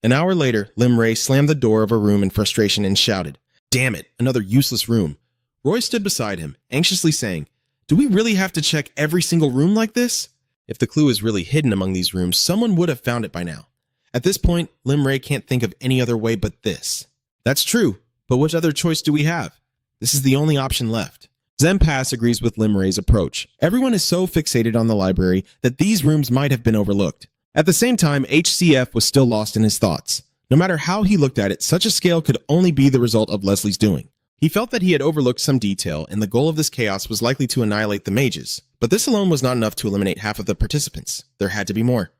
Speaker 1: An hour later, Lim Ray slammed the door of a room in frustration and shouted, "Damn it, another useless room." Roy stood beside him, anxiously saying, "Do we really have to check every single room like this?" If the clue is really hidden among these rooms, someone would have found it by now. At this point, Lim Ray can't think of any other way but this. That's true, but which other choice do we have? This is the only option left. Zempass agrees with Lim Ray's approach. Everyone is so fixated on the library that these rooms might have been overlooked. At the same time, HCF was still lost in his thoughts. No matter how he looked at it, such a scale could only be the result of Leslie's doing. He felt that he had overlooked some detail, and the goal of this chaos was likely to annihilate the mages. But this alone was not enough to eliminate half of the participants. There had to be more.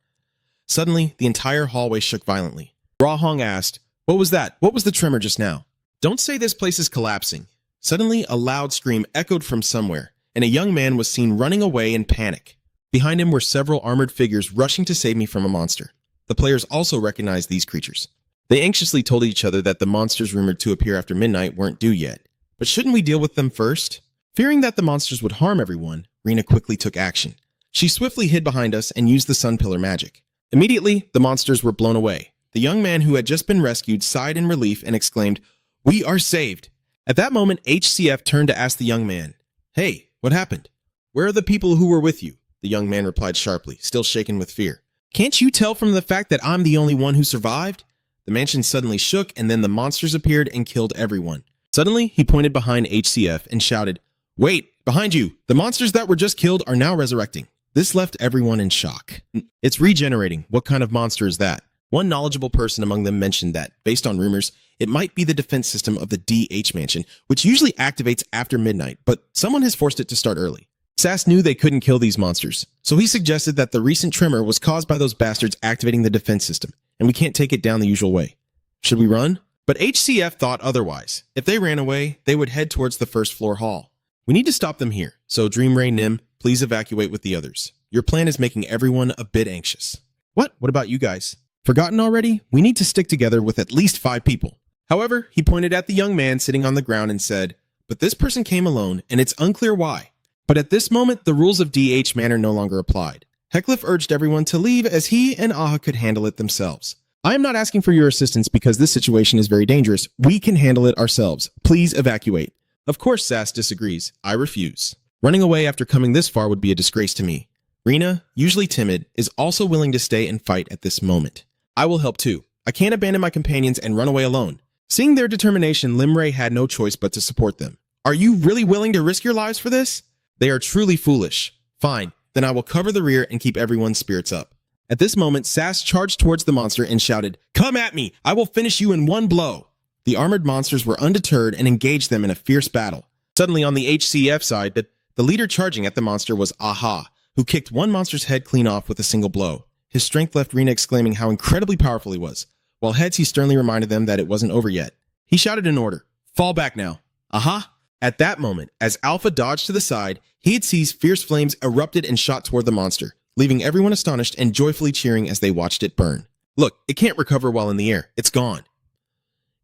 Speaker 1: Suddenly, the entire hallway shook violently. Ra Hong asked, "What was that? What was the tremor just now?" "Don't say this place is collapsing." Suddenly, a loud scream echoed from somewhere, and a young man was seen running away in panic. Behind him were several armored figures rushing to save me from a monster. The players also recognized these creatures. They anxiously told each other that the monsters rumored to appear after midnight weren't due yet. But shouldn't we deal with them first? Fearing that the monsters would harm everyone, Rena quickly took action. She swiftly hid behind us and used the Sun Pillar magic. Immediately, the monsters were blown away. The young man who had just been rescued sighed in relief and exclaimed, "We are saved." At that moment, HCF turned to ask the young man, "Hey, what happened? Where are the people who were with you?" The young man replied sharply, still shaken with fear. "Can't you tell from the fact that I'm the only one who survived?" The mansion suddenly shook, and then the monsters appeared and killed everyone. Suddenly, he pointed behind HCF and shouted, "Wait, behind you! The monsters that were just killed are now resurrecting." This left everyone in shock. "It's regenerating. What kind of monster is that?" One knowledgeable person among them mentioned that, based on rumors, it might be the defense system of the DH mansion, which usually activates after midnight, but someone has forced it to start early. Sass knew they couldn't kill these monsters, so he suggested that the recent tremor was caused by those bastards activating the defense system, and we can't take it down the usual way. Should we run? But HCF thought otherwise. If they ran away, they would head towards the first floor hall. We need to stop them here, so Dream Ray Nim, please evacuate with the others. Your plan is making everyone a bit anxious. What about you guys? Forgotten already? We need to stick together with at least 5 people. However, he pointed at the young man sitting on the ground and said, "But this person came alone, and it's unclear why." But at this moment, the rules of DH Manor no longer applied. Heckliff urged everyone to leave as he and Aha could handle it themselves. "I am not asking for your assistance because this situation is very dangerous. We can handle it ourselves. Please evacuate." Of course, Sass disagrees. "I refuse. Running away after coming this far would be a disgrace to me." Rena, usually timid, is also willing to stay and fight at this moment. "I will help too. I can't abandon my companions and run away alone." Seeing their determination, Lim Ray had no choice but to support them. "Are you really willing to risk your lives for this?" "They are truly foolish." "Fine, then I will cover the rear and keep everyone's spirits up." At this moment, Sass charged towards the monster and shouted, "Come at me! I will finish you in one blow!" The armored monsters were undeterred and engaged them in a fierce battle. Suddenly, on the HCF side, the leader charging at the monster was Aha, who kicked one monster's head clean off with a single blow. His strength left Rena exclaiming how incredibly powerful he was, while Heads he sternly reminded them that it wasn't over yet. He shouted an order, "Fall back now." Aha! At that moment, as Alpha dodged to the side, he had seen fierce flames erupted and shot toward the monster, leaving everyone astonished and joyfully cheering as they watched it burn. "Look, it can't recover while in the air. It's gone."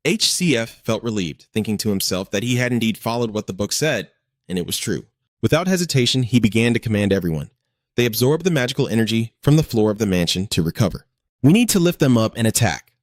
Speaker 1: HCF felt relieved, thinking to himself that he had indeed followed what the book said, and it was true. Without hesitation, he began to command everyone. They absorbed the magical energy from the floor of the mansion to recover. "We need to lift them up and attack."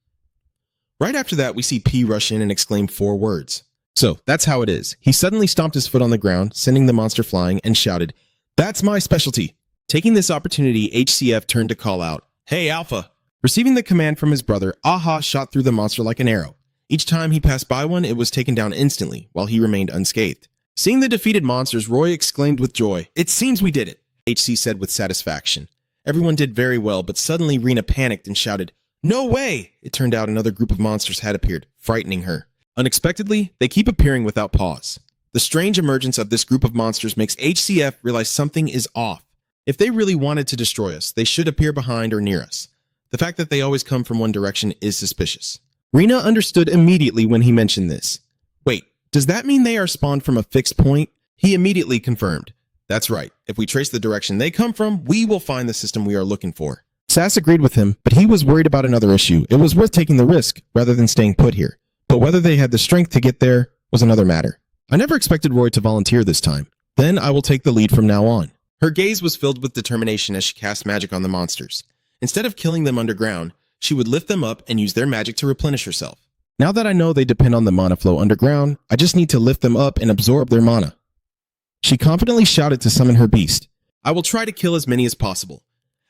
Speaker 1: Right after that, we see P rush in and exclaim 4 words. So, that's how it is. He suddenly stomped his foot on the ground, sending the monster flying, and shouted, "That's my specialty." Taking this opportunity, HCF turned to call out, "Hey, Alpha!" Receiving the command from his brother, Aha shot through the monster like an arrow. Each time he passed by one, it was taken down instantly, while he remained unscathed. Seeing the defeated monsters, Roy exclaimed with joy, "It seems we did it," HC said with satisfaction. Everyone did very well, but suddenly Rena panicked and shouted, "No way!" It turned out another group of monsters had appeared, frightening her. Unexpectedly, they keep appearing without pause. The strange emergence of this group of monsters makes HCF realize something is off. If they really wanted to destroy us, they should appear behind or near us. The fact that they always come from one direction is suspicious. Rena understood immediately when he mentioned this. "Wait, does that mean they are spawned from a fixed point?" He immediately confirmed. "That's right. If we trace the direction they come from, we will find the system we are looking for." Sass agreed with him, but he was worried about another issue. It was worth taking the risk rather than staying put here. But whether they had the strength to get there
Speaker 2: was another matter. I never expected Roy to volunteer this time. Then I will take the lead from now on. Her gaze was filled with determination as she cast magic on the monsters. Instead of killing them underground, she would lift them up and use their magic to replenish herself. Now that I know they depend on the mana flow underground, I just need to lift them up and absorb their mana. She confidently shouted to summon her beast. I will try to kill as many as possible.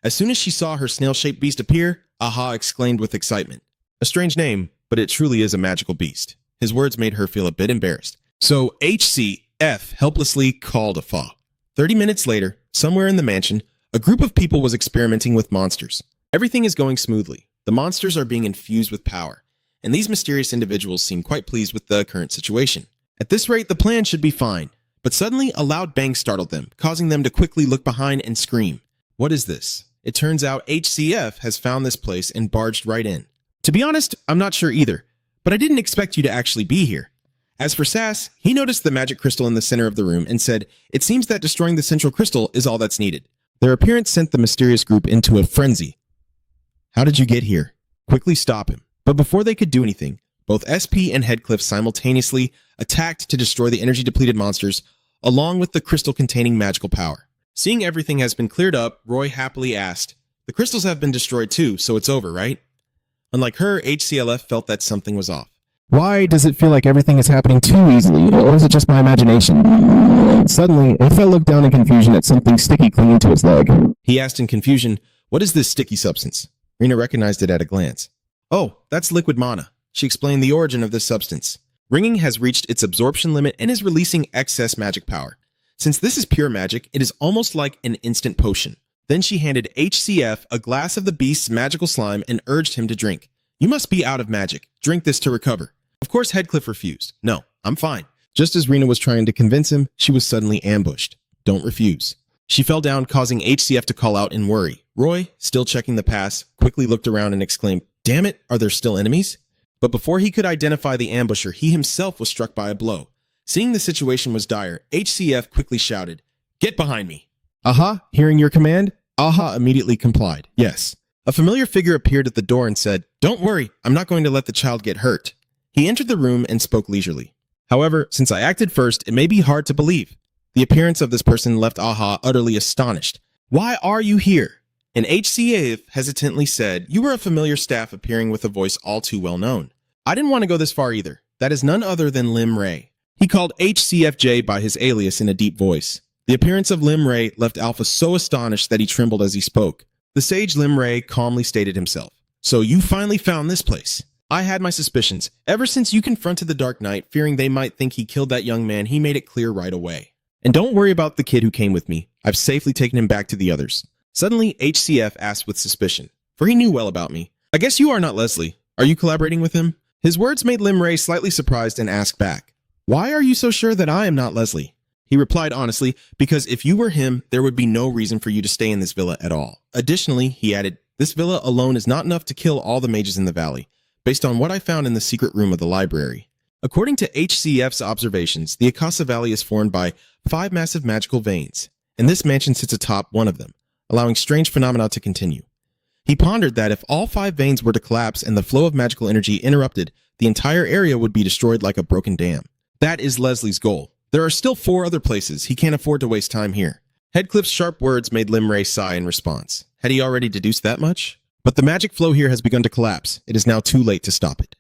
Speaker 2: As soon as she saw her snail-shaped beast appear, Aha exclaimed with excitement. A strange name, but it truly is a magical beast. His words made her feel a bit embarrassed. So HCF helplessly called Afa. 30 minutes later, somewhere in the mansion, a group of people was experimenting with monsters. Everything is going smoothly. The monsters are being infused with power, and these mysterious individuals seem quite pleased with the current situation. At this rate, the plan should be fine. But suddenly, a loud bang startled them, causing them to quickly look behind and scream. What is this? It turns out HCF has found this place and barged right in. To be honest, I'm not sure either, but I didn't expect you to actually be here. As for Sass, he noticed the magic crystal in the center of the room and said, it seems that destroying the central crystal is all that's needed. Their appearance sent the mysterious group into a frenzy. How did you get here? Quickly stop him. But before they could do anything, both SP and Headcliff simultaneously attacked to destroy the energy-depleted monsters, along with the crystal-containing magical power. Seeing everything has been cleared up, Roy happily asked, the crystals have been destroyed too, so it's over, right? Unlike her, HCLF felt that something was off.
Speaker 1: Why does it feel like everything is happening too easily, or is it just my imagination? Suddenly, Afa looked down in confusion at something sticky clinging to his leg.
Speaker 2: He asked in confusion, what is this sticky substance? Rena recognized it at a glance. Oh, that's liquid mana. She explained the origin of this substance. Ringing has reached its absorption limit and is releasing excess magic power. Since this is pure magic, it is almost like an instant potion. Then she handed HCF a glass of the beast's magical slime and urged him to drink. You must be out of magic. Drink this to recover. Of course, Headcliff refused. No, I'm fine. Just as Rena was trying to convince him, she was suddenly ambushed. Don't refuse. She fell down, causing HCF to call out in worry. Roy, still checking the pass, quickly looked around and exclaimed, damn it, are there still enemies? But before he could identify the ambusher, he himself was struck by a blow. Seeing the situation was dire, HCF quickly shouted, get behind me.
Speaker 1: Aha, hearing your command?
Speaker 2: Aha immediately complied. Yes. A familiar figure appeared at the door and said, don't worry, I'm not going to let the child get hurt. He entered the room and spoke leisurely. However, since I acted first, it may be hard to believe. The appearance of this person left Aha utterly astonished. Why are you here? And HCF hesitantly said, you were a familiar staff appearing with a voice all too well known. I didn't want to go this far either. That is none other than Lim Ray. He called HCFJ by his alias in a deep voice. The appearance of Lim Ray left Alpha so astonished that he trembled as he spoke. The sage Lim Ray calmly stated himself. So you finally found this place. I had my suspicions. Ever since you confronted the Dark Knight, fearing they might think he killed that young man, he made it clear right away. And don't worry about the kid who came with me. I've safely taken him back to the others. Suddenly, HCF asked with suspicion, for he knew well about me. I guess you are not Leslie. Are you collaborating with him? His words made Lim Ray slightly surprised and asked back, why are you so sure that I am not Leslie? He replied honestly, because if you were him, there would be no reason for you to stay in this villa at all. Additionally, he added, this villa alone is not enough to kill all the mages in the valley, based on what I found in the secret room of the library. According to HCF's observations, the Akasa Valley is formed by 5 massive magical veins, and this mansion sits atop one of them, allowing strange phenomena to continue. He pondered that if all 5 veins were to collapse and the flow of magical energy interrupted, the entire area would be destroyed like a broken dam. That is Leslie's goal. There are still 4 other places. He can't afford to waste time here. Headcliff's sharp words made Lim Ray sigh in response. Had he already deduced that much? But the magic flow here has begun to collapse. It is now too late to stop it.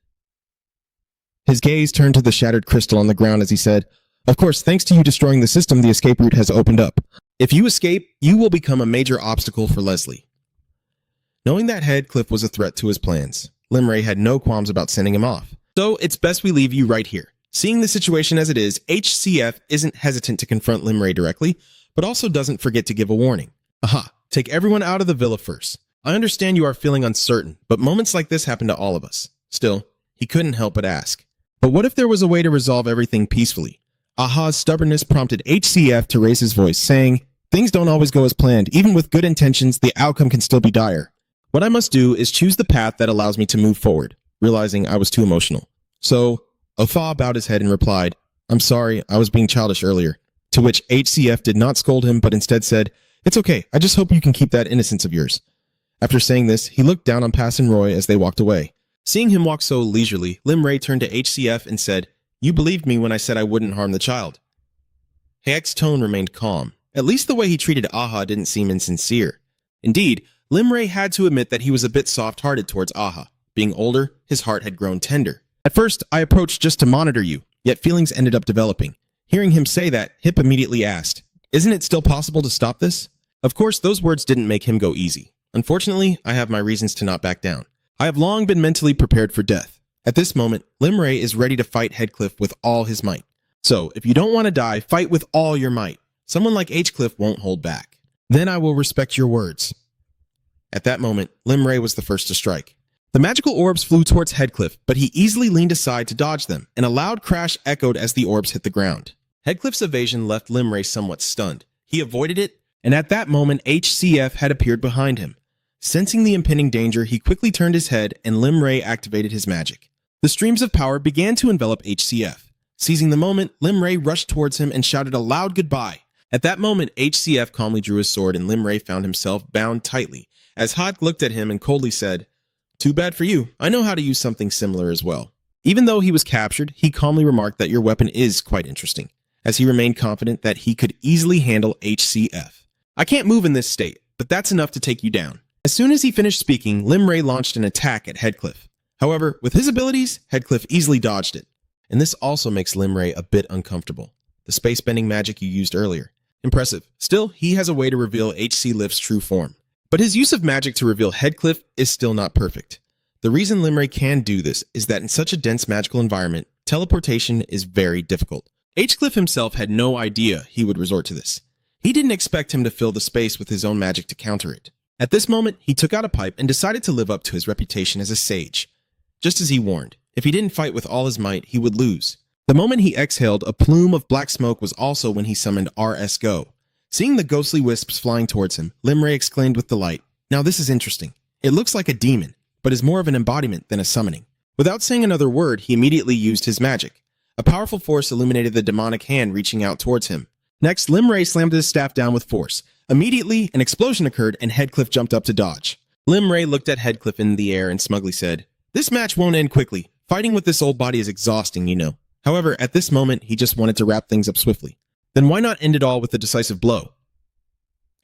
Speaker 2: His gaze turned to the shattered crystal on the ground as he said, of course, thanks to you destroying the system, the escape route has opened up. If you escape, you will become a major obstacle for Leslie. Knowing that Headcliff was a threat to his plans, Lim Ray had no qualms about sending him off. So it's best we leave you right here. Seeing the situation as it is, HCF isn't hesitant to confront Lim Ray directly, but also doesn't forget to give a warning. Aha, take everyone out of the villa first. I understand you are feeling uncertain, but moments like this happen to all of us. Still, he couldn't help but ask. But what if there was a way to resolve everything peacefully? Aha's stubbornness prompted HCF to raise his voice, saying, things don't always go as planned. Even with good intentions, the outcome can still be dire. What I must do is choose the path that allows me to move forward, realizing I was too emotional. So, Afa bowed his head and replied, I'm sorry, I was being childish earlier. To which HCF did not scold him, but instead said, it's okay, I just hope you can keep that innocence of yours. After saying this, he looked down on Pass and Roy as they walked away. Seeing him walk so leisurely, Lim Ray turned to HCF and said,
Speaker 1: You believed me when I said I wouldn't harm the child. Haek's tone remained calm. At least the way he treated Aha didn't seem insincere. Indeed, Limray had to admit that he was a bit soft-hearted towards Aha. Being older, his heart had grown tender. At first, I approached just to monitor you, yet feelings ended up developing. Hearing him say that, Hip immediately asked, "Isn't it still possible to stop this?" Of course, those words didn't make him go easy. Unfortunately, I have my reasons to not back down. I have long been mentally prepared for death. At this moment, Limray is ready to fight Headcliff with all his might. So, if you don't want to die, fight with all your might. Someone like Hcliff won't hold back. Then I will respect your words. At that moment, Limray was the first to strike. The magical orbs flew towards Headcliff, but he easily leaned aside to dodge them, and a loud crash echoed as the orbs hit the ground. Headcliff's evasion left Limray somewhat stunned. He avoided it, and at that moment, HCF had appeared behind him. Sensing the impending danger, he quickly turned his head, and Limray activated his magic. The streams of power began to envelop HCF. Seizing the moment, Limray rushed towards him and shouted a loud goodbye. At that moment, HCF calmly drew his sword, and Limray found himself bound tightly, as Hot looked at him and coldly said, "Too bad for you. I know how to use something similar as well." Even though he was captured, he calmly remarked that your weapon is quite interesting, as he remained confident that he could easily handle HCF. "I can't move in this state, but that's enough to take you down." As soon as he finished speaking, Limray launched an attack at Headcliff. However, with his abilities, Headcliff easily dodged it. And this also makes Limray a bit uncomfortable. The space-bending magic you used earlier. Impressive. Still, he has a way to reveal HC Lift's true form. But his use of magic to reveal Headcliff is still not perfect. The reason Limray can do this is that in such a dense magical environment, teleportation is very difficult. Hcliff himself had no idea he would resort to this. He didn't expect him to fill the space with his own magic to counter it. At this moment, he took out a pipe and decided to live up to his reputation as a sage. Just as he warned, if he didn't fight with all his might, he would lose. The moment he exhaled, a plume of black smoke was also when he summoned RS Go. Seeing the ghostly wisps flying towards him, Limray exclaimed with delight, "Now this is interesting. It looks like a demon, but is more of an embodiment than a summoning." Without saying another word, he immediately used his magic. A powerful force illuminated the demonic hand reaching out towards him. Next, Limray slammed his staff down with force. Immediately, an explosion occurred and Headcliff jumped up to dodge. Limray looked at Headcliff in the air and smugly said, "This match won't end quickly. Fighting with this old body is exhausting, you know." However, at this moment, he just wanted to wrap things up swiftly. Then why not end it all with a decisive blow?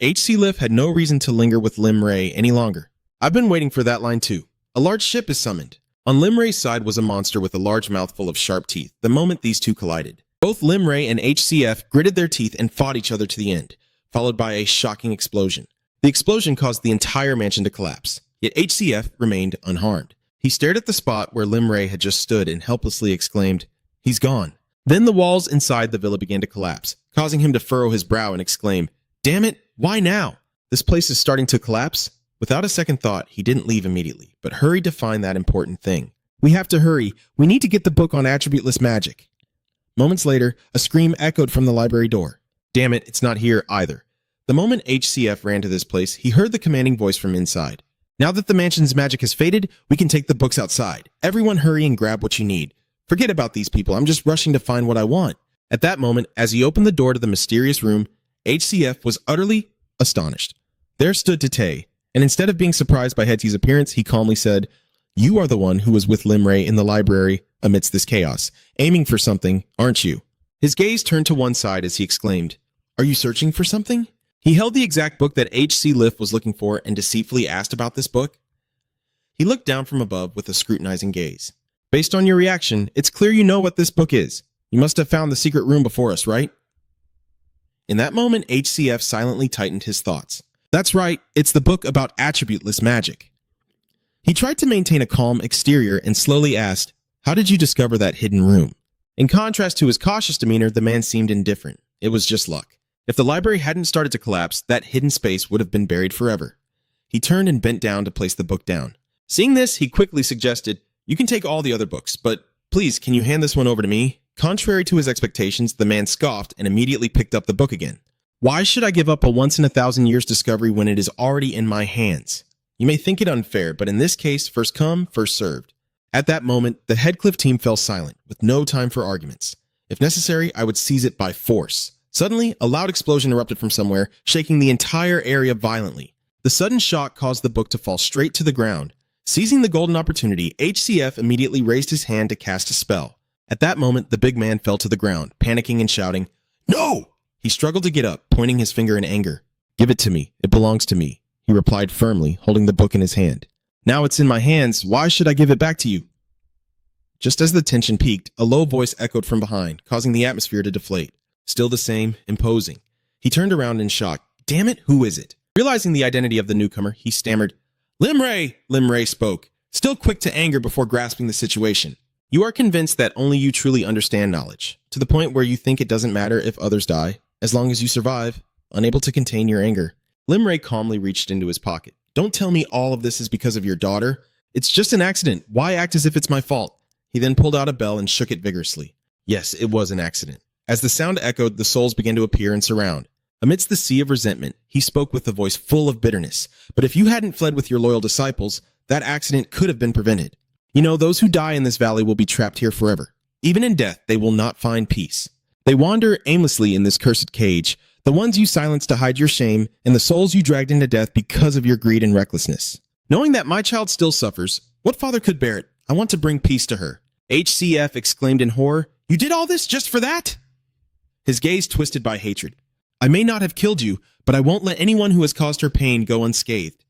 Speaker 1: HC Lift had no reason to linger with Limray any longer. I've been waiting for that line too. A large ship is summoned. On Limray's side was a monster with a large mouthful of sharp teeth, the moment these two collided. Both Limray and HCF gritted their teeth and fought each other to the end, followed by a shocking explosion. The explosion caused the entire mansion to collapse, yet HCF remained unharmed. He stared at the spot where Limray had just stood and helplessly exclaimed, "He's gone." Then the walls inside the villa began to collapse, causing him to furrow his brow and exclaim, "Damn it, why now? This place is starting to collapse?" Without a second thought, he didn't leave immediately, but hurried to find that important thing. "We have to hurry. We need to get the book on attributeless magic." Moments later, a scream echoed from the library door. "Damn it, it's not here either." The moment HCF ran to this place, he heard the commanding voice from inside. "Now that the mansion's magic has faded, we can take the books outside. Everyone hurry and grab what you need. Forget about these people, I'm just rushing to find what I want." At that moment, as he opened the door to the mysterious room, HCF was utterly astonished. There stood Tatei, and instead of being surprised by Hetty's appearance, he calmly said, "You are the one who was with Limray in the library amidst this chaos, aiming for something, aren't you?" His gaze turned to one side as he exclaimed, "Are you searching for something?" He held the exact book that HC Lift was looking for and deceitfully asked about this book. He looked down from above with a scrutinizing gaze. "Based on your reaction, it's clear you know what this book is. You must have found the secret room before us, right?" In that moment, HCF silently tightened his thoughts. "That's right, it's the book about attributeless magic." He tried to maintain a calm exterior and slowly asked, "How did you discover that hidden room?" In contrast to his cautious demeanor, the man seemed indifferent. It was just luck. If the library hadn't started to collapse, that hidden space would have been buried forever. He turned and bent down to place the book down. Seeing this, he quickly suggested, "You can take all the other books, but please, can you hand this one over to me?" Contrary to his expectations, the man scoffed and immediately picked up the book again. "Why should I give up a once-in-a-thousand-years discovery when it is already in my hands? You may think it unfair, but in this case, first come, first served." At that moment, the Headcliff team fell silent, with no time for arguments. If necessary, I would seize it by force. Suddenly, a loud explosion erupted from somewhere, shaking the entire area violently. The sudden shock caused the book to fall straight to the ground. Seizing the golden opportunity, HCF immediately raised his hand to cast a spell. At that moment, the big man fell to the ground, panicking and shouting, "No!" He struggled to get up, pointing his finger in anger. "Give it to me. It belongs to me," he replied firmly, holding the book in his hand. "Now it's in my hands. Why should I give it back to you?" Just as the tension peaked, a low voice echoed from behind, causing the atmosphere to deflate. Still the same, imposing. He turned around in shock. "Damn it, who is it?" Realizing the identity of the newcomer, he stammered, "Limray!" Limray spoke, still quick to anger before grasping the situation. "You are convinced that only you truly understand knowledge, to the point where you think it doesn't matter if others die, as long as you survive." Unable to contain your anger, Limray calmly reached into his pocket. "Don't tell me all of this is because of your daughter. It's just an accident. Why act as if it's my fault?" He then pulled out a bell and shook it vigorously. Yes, it was an accident. As the sound echoed, the souls began to appear and surround. Amidst the sea of resentment, he spoke with a voice full of bitterness. "But if you hadn't fled with your loyal disciples, that accident could have been prevented. You know, those who die in this valley will be trapped here forever. Even in death, they will not find peace. They wander aimlessly in this cursed cage, the ones you silenced to hide your shame, and the souls you dragged into death because of your greed and recklessness. Knowing that my child still suffers, what father could bear it? I want to bring peace to her." HCF exclaimed in horror, "You did all this just for that?" His gaze twisted by hatred. "I may not have killed you, but I won't let anyone who has caused her pain go unscathed."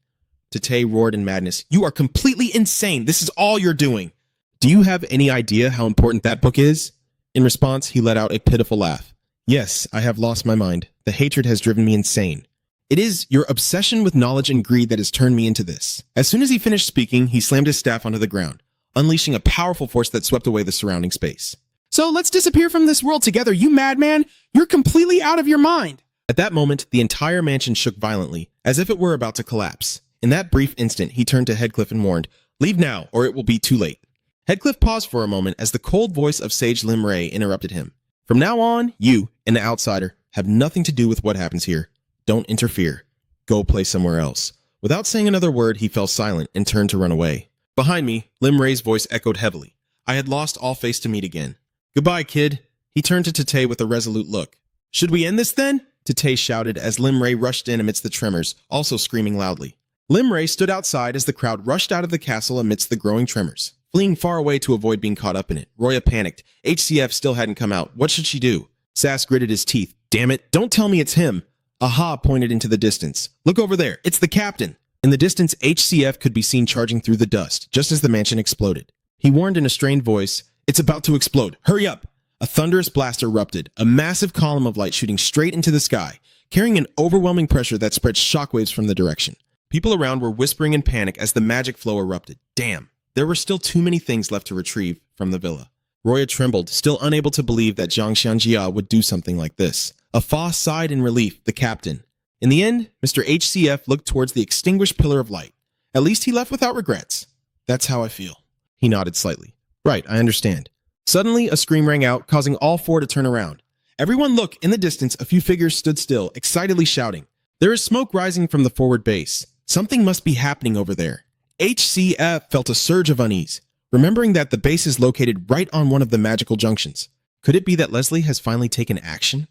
Speaker 1: Tete roared in madness, "You are completely insane. This is all you're doing. Do you have any idea how important that book is?" In response, he let out a pitiful laugh. "Yes, I have lost my mind. The hatred has driven me insane. It is your obsession with knowledge and greed that has turned me into this." As soon as he finished speaking, he slammed his staff onto the ground, unleashing a powerful force that swept away the surrounding space. "So let's disappear from this world together, you madman! You're completely out of your mind!" At that moment, the entire mansion shook violently, as if it were about to collapse. In that brief instant, he turned to Headcliff and warned, "Leave now, or it will be too late." Headcliff paused for a moment as the cold voice of Sage Limray interrupted him. "From now on, you, an outsider, have nothing to do with what happens here. Don't interfere. Go play somewhere else." Without saying another word, he fell silent and turned to run away. Behind me, Limray's voice echoed heavily. I had lost all face to meet again. "Goodbye, kid." He turned to Tete with a resolute look. "Should we end this then?" Tete shouted as Limray rushed in amidst the tremors, also screaming loudly. Limray stood outside as the crowd rushed out of the castle amidst the growing tremors, fleeing far away to avoid being caught up in it. Roya panicked. HCF still hadn't come out. What should she do? Sass gritted his teeth. "Damn it, don't tell me it's him." Aha pointed into the distance. "Look over there, it's the captain." In the distance, HCF could be seen charging through the dust, just as the mansion exploded. He warned in a strained voice, "It's about to explode. Hurry up!" A thunderous blast erupted, a massive column of light shooting straight into the sky, carrying an overwhelming pressure that spread shockwaves from the direction. People around were whispering in panic as the magic flow erupted. Damn, there were still too many things left to retrieve from the villa. Roya trembled, still unable to believe that Zhang Xianjia would do something like this. Afa sighed in relief, the captain. In the end, Mr. HCF looked towards the extinguished pillar of light. At least he left without regrets. "That's how I feel." He nodded slightly. "Right, I understand." Suddenly, a scream rang out, causing all four to turn around. "Everyone look! In the distance, a few figures stood still, excitedly shouting. There is smoke rising from the forward base. Something must be happening over there." HCF felt a surge of unease, remembering that the base is located right on one of the magical junctions. Could it be that Leslie has finally taken action?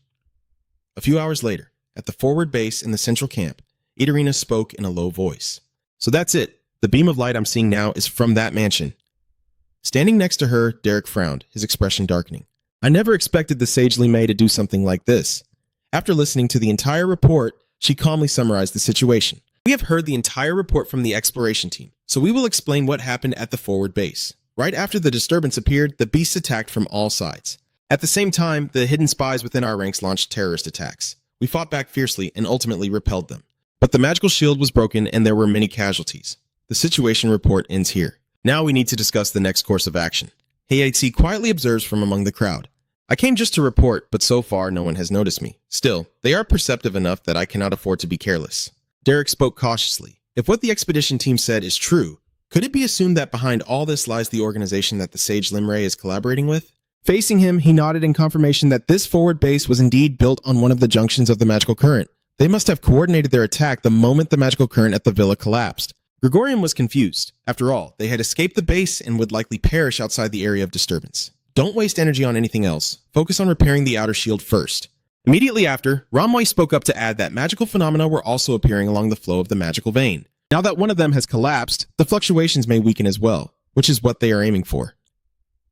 Speaker 1: A few hours later, at the forward base in the central camp, Idarina spoke in a low voice. "So that's it. The beam of light I'm seeing now is from that mansion." Standing next to her, Derek frowned, his expression darkening. "I never expected the Sage Li Mei to do something like this." After listening to the entire report, she calmly summarized the situation. "We have heard the entire report from the exploration team, so we will explain what happened at the forward base. Right after the disturbance appeared, the beasts attacked from all sides. At the same time, the hidden spies within our ranks launched terrorist attacks. We fought back fiercely and ultimately repelled them. But the magical shield was broken and there were many casualties. The situation report ends here. Now we need to discuss the next course of action." Heiichi quietly observes from among the crowd. "I came just to report, but so far no one has noticed me. Still, they are perceptive enough that I cannot afford to be careless." Derek spoke cautiously. If what the expedition team said is true, could it be assumed that behind all this lies the organization that the Sage Limray is collaborating with? Facing him, he nodded in confirmation that this forward base was indeed built on one of the junctions of the magical current. They must have coordinated their attack the moment the magical current at the villa collapsed. Gregorian was confused. After all, they had escaped the base and would likely perish outside the area of disturbance. Don't waste energy on anything else. Focus on repairing the outer shield first. Immediately after, Ramway spoke up to add that magical phenomena were also appearing along the flow of the magical vein. Now that one of them has collapsed, the fluctuations may weaken as well, which is what they are aiming for.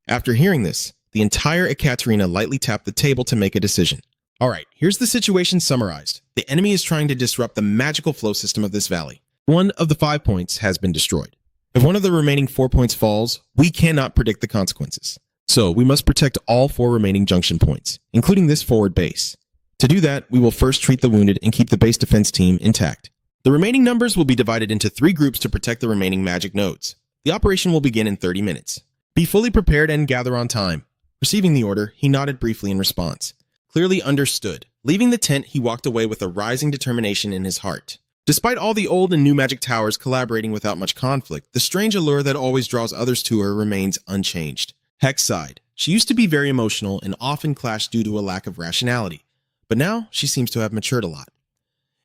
Speaker 1: After hearing this,
Speaker 2: The entire Ekaterina lightly tapped the table to make a decision. Alright, here's the situation summarized. The enemy is trying to disrupt the magical flow system of this valley. One of the 5 points has been destroyed. If one of the remaining 4 points falls, we cannot predict the consequences. So we must protect all 4 remaining junction points, including this forward base. To do that, we will first treat the wounded and keep the base defense team intact. The remaining numbers will be divided into 3 groups to protect the remaining magic nodes. The operation will begin in 30 minutes. Be fully prepared and gather on time. Receiving the order, he nodded briefly in response. Clearly understood. Leaving the tent, he walked away with a rising determination in his heart. Despite all the old and new magic towers collaborating without much conflict, the strange allure that always draws others to her remains unchanged. Hex sighed. She used to be very emotional and often clashed due to a lack of rationality. But now, she seems to have matured a lot.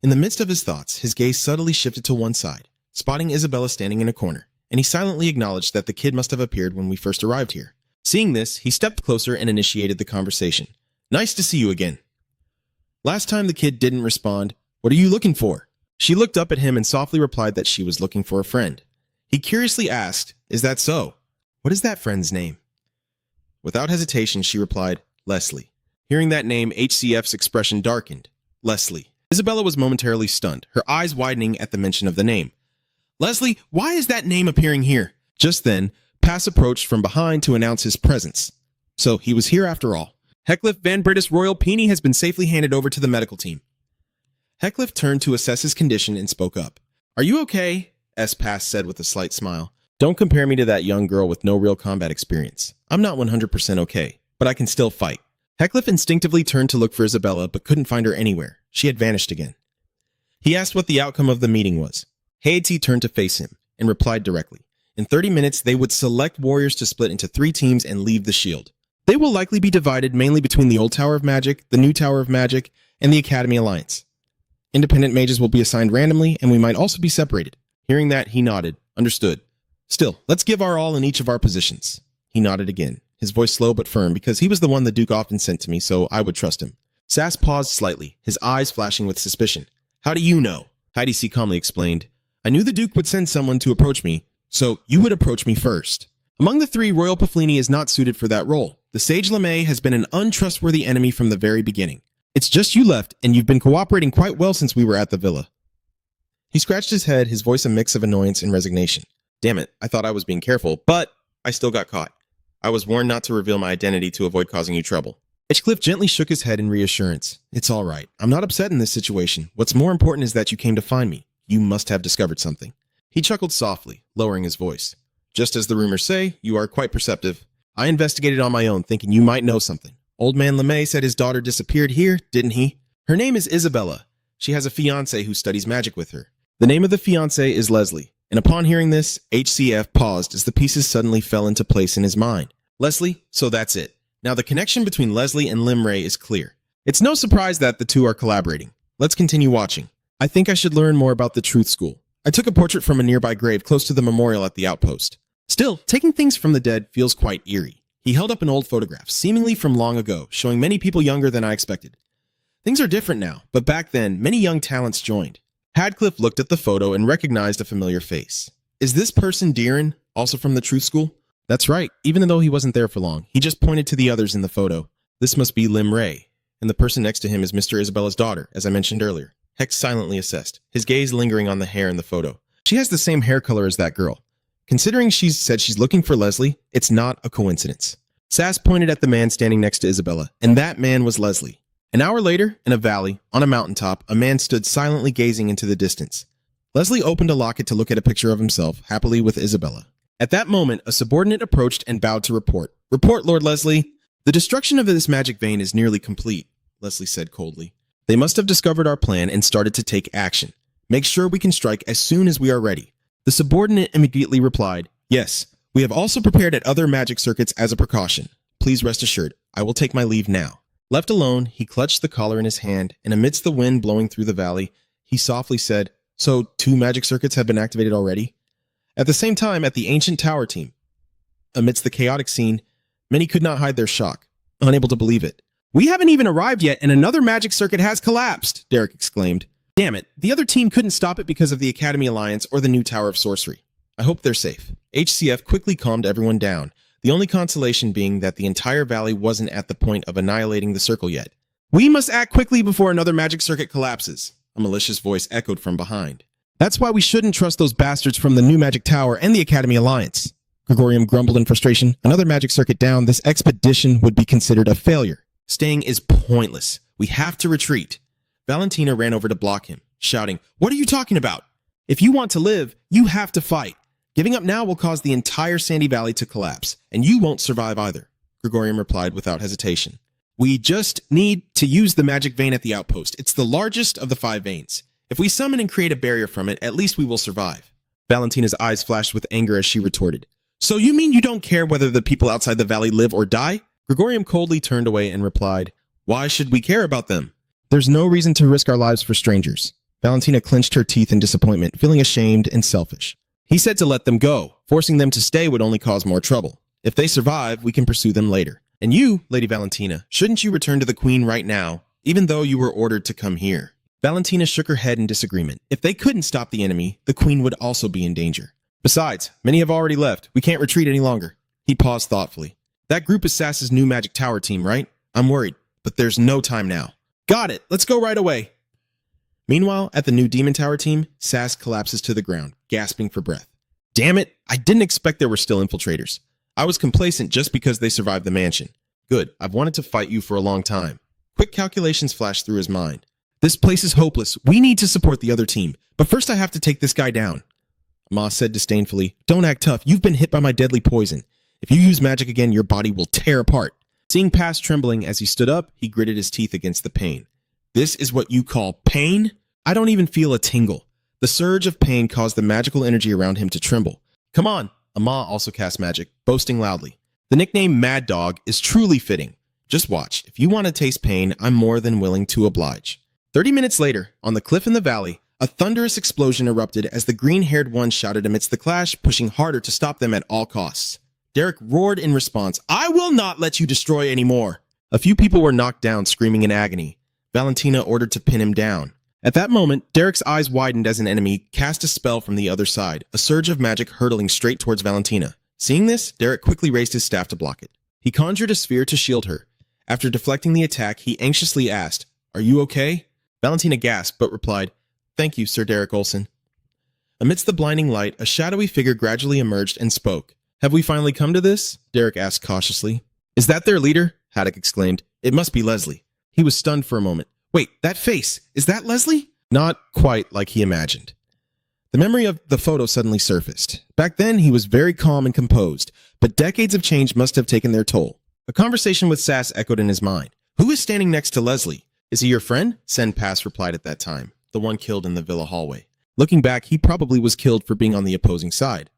Speaker 2: In the midst of his thoughts, his gaze subtly shifted to one side, spotting Isabella standing in a corner, and he silently acknowledged that the kid must have appeared when we first arrived here. Seeing this, he stepped closer and initiated the conversation. Nice to see you again. Last time the kid didn't respond. What are you looking for? She looked up at him and softly replied that she was looking for a friend. He curiously asked, Is that so? What is that friend's name? Without hesitation, she replied, Leslie. Hearing that name, HCF's expression darkened. Leslie. Isabella was momentarily stunned, her eyes widening at the mention of the name. Leslie, why is that name appearing here? Just then, Pass approached from behind to announce his presence. So he was here after all. Heckliff Van Britis Royal Peony has been safely handed over to the medical team. Heckliff turned to assess his condition and spoke up. Are you okay? Pass said with a slight smile. Don't compare me to that young girl with no real combat experience. I'm not 100% okay, but I can still fight. Heckliff instinctively turned to look for Isabella, but couldn't find her anywhere. She had vanished again. He asked what the outcome of the meeting was. Haiti turned to face him and replied directly. In 30 minutes, they would select warriors to split into 3 teams and leave the shield. They will likely be divided mainly between the Old Tower of Magic, the New Tower of Magic, and the Academy Alliance. Independent mages will be assigned randomly, and we might also be separated. Hearing that, he nodded. Understood. Still, let's give our all in each of our positions. He nodded again, his voice slow but firm, because he was the one the Duke often sent to me, so I would trust him. Sass paused slightly, his eyes flashing with suspicion. How do you know? Heidi C. calmly explained. I knew the Duke would send someone to approach me, so you would approach me first. Among the 3, Royal Paflini is not suited for that role. The Sage LeMay has been an untrustworthy enemy from the very beginning. It's just you left, and you've been cooperating quite well since we were at the villa. He scratched his head, his voice a mix of annoyance and resignation. Damn it, I thought I was being careful, but I still got caught. I was warned not to reveal my identity to avoid causing you trouble. Edgecliff gently shook his head in reassurance. It's all right. I'm not upset in this situation. What's more important is that you came to find me. You must have discovered something. He chuckled softly, lowering his voice. Just as the rumors say, you are quite perceptive. I investigated on my own, thinking you might know something. Old man LeMay said his daughter disappeared here, didn't he? Her name is Isabella. She has a fiancé who studies magic with her. The name of the fiancé is Leslie. And upon hearing this, HCF paused as the pieces suddenly fell into place in his mind. Leslie, so that's it. Now the connection between Leslie and Limray is clear. It's no surprise that the 2 are collaborating. Let's continue watching. I think I should learn more about the Truth School. I took a portrait from a nearby grave close to the memorial at the outpost. Still, taking things from the dead feels quite eerie. He held up an old photograph, seemingly from long ago, showing many people younger than I expected. Things are different now, but back then, many young talents joined. Hadcliffe looked at the photo and recognized a familiar face. Is this person Deeren, also from the Truth School? That's right, even though he wasn't there for long. He just pointed to the others in the photo. This must be Lim Ray, and the person next to him is Mr. Isabella's daughter, as I mentioned earlier. Hex silently assessed, his gaze lingering on the hair in the photo. She has the same hair color as that girl. Considering she's said she's looking for Leslie, it's not a coincidence. Sass pointed at the man standing next to Isabella, and that man was Leslie. An hour later, in a valley, on a mountaintop, a man stood silently gazing into the distance. Leslie opened a locket to look at a picture of himself, happily with Isabella. At that moment, a subordinate approached and bowed to report. Report, Lord Leslie. The destruction of this magic vein is nearly complete, Leslie said coldly. They must have discovered our plan and started to take action. Make sure we can strike as soon as we are ready. The subordinate immediately replied, Yes, we have also prepared at other magic circuits as a precaution. Please rest assured, I will take my leave now. Left alone, he clutched the collar in his hand, and amidst the wind blowing through the valley, he softly said, So 2 magic circuits have been activated already? At the same time, at the ancient tower team. Amidst the chaotic scene, many could not hide their shock, unable to believe it. We haven't even arrived yet, and another magic circuit has collapsed, Derek exclaimed. Damn it, the other team couldn't stop it because of the Academy Alliance or the new Tower of Sorcery. I hope they're safe. HCF quickly calmed everyone down. the only consolation being that the entire valley wasn't at the point of annihilating the circle yet. "We must act quickly before another magic circuit collapses," a malicious voice echoed from behind. "That's why we shouldn't trust those bastards from the New Magic Tower and the Academy Alliance." Gregorium grumbled in frustration. Another magic circuit down, this expedition would be considered a failure. "Staying is pointless. We have to retreat." Valentina ran over to block him, shouting, "What are you talking about? If you want to live, you have to fight. Giving up now will cause the entire Sandy Valley to collapse, and you won't survive either." Gregorium replied without hesitation. "We just need to use the magic vein at the outpost. It's the largest of the 5 veins. If we summon and create a barrier from it, at least we will survive." Valentina's eyes flashed with anger as she retorted, "So you mean you don't care whether the people outside the valley live or die?" Gregorium coldly turned away and replied, "Why should we care about them? There's no reason to risk our lives for strangers." Valentina clenched her teeth in disappointment, feeling ashamed and selfish. "He said to let them go. Forcing them to stay would only cause more trouble. If they survive, we can pursue them later. And you, Lady Valentina, shouldn't you return to the Queen right now, even though you were ordered to come here?" Valentina shook her head in disagreement. If they couldn't stop the enemy, the Queen would also be in danger. "Besides, many have already left. We can't retreat any longer." He paused thoughtfully. "That group is Sass's new Magic Tower team, right? I'm worried, but there's no time now." "Got it. Let's go right away." Meanwhile, at the new Demon Tower team, Sass collapses to the ground, gasping for breath. "Damn it, I didn't expect there were still infiltrators. I was complacent just because they survived the mansion. Good, I've wanted to fight you for a long time." Quick calculations flashed through his mind. "This place is hopeless. We need to support the other team. But first I have to take this guy down." Ma said disdainfully, "Don't act tough. You've been hit by my deadly poison. If you use magic again, your body will tear apart." Seeing Pass trembling as he stood up, he gritted his teeth against the pain. "This is what you call pain? I don't even feel a tingle." The surge of pain caused the magical energy around him to tremble. "Come on." Ama also cast magic, boasting loudly. "The nickname Mad Dog is truly fitting. Just watch. If you want to taste pain, I'm more than willing to oblige." 30 minutes later, on the cliff in the valley, a thunderous explosion erupted as the green-haired one shouted amidst the clash, pushing harder to stop them at all costs. Derek roared in response, "I will not let you destroy any more." A few people were knocked down, screaming in agony. Valentina ordered to pin him down. At that moment, Derek's eyes widened as an enemy cast a spell from the other side, a surge of magic hurtling straight towards Valentina. Seeing this, Derek quickly raised his staff to block it. He conjured a sphere to shield her. After deflecting the attack, he anxiously asked, "Are you okay?" Valentina gasped, but replied, "Thank you, Sir Derek Olson." Amidst the blinding light, a shadowy figure gradually emerged and spoke. "Have we finally come to this?" Derek asked cautiously. "Is that their leader?" Haddock exclaimed. "It must be Leslie." He was stunned for a moment. "Wait, that face, is that Leslie?" Not quite like he imagined. The memory of the photo suddenly surfaced. Back then, he was very calm and composed, but decades of change must have taken their toll. A conversation with Sass echoed in his mind. "Who is standing next to Leslie? Is he your friend?" Sen Pass replied at that time, the one killed in the villa hallway. Looking back, he probably was killed for being on the opposing side.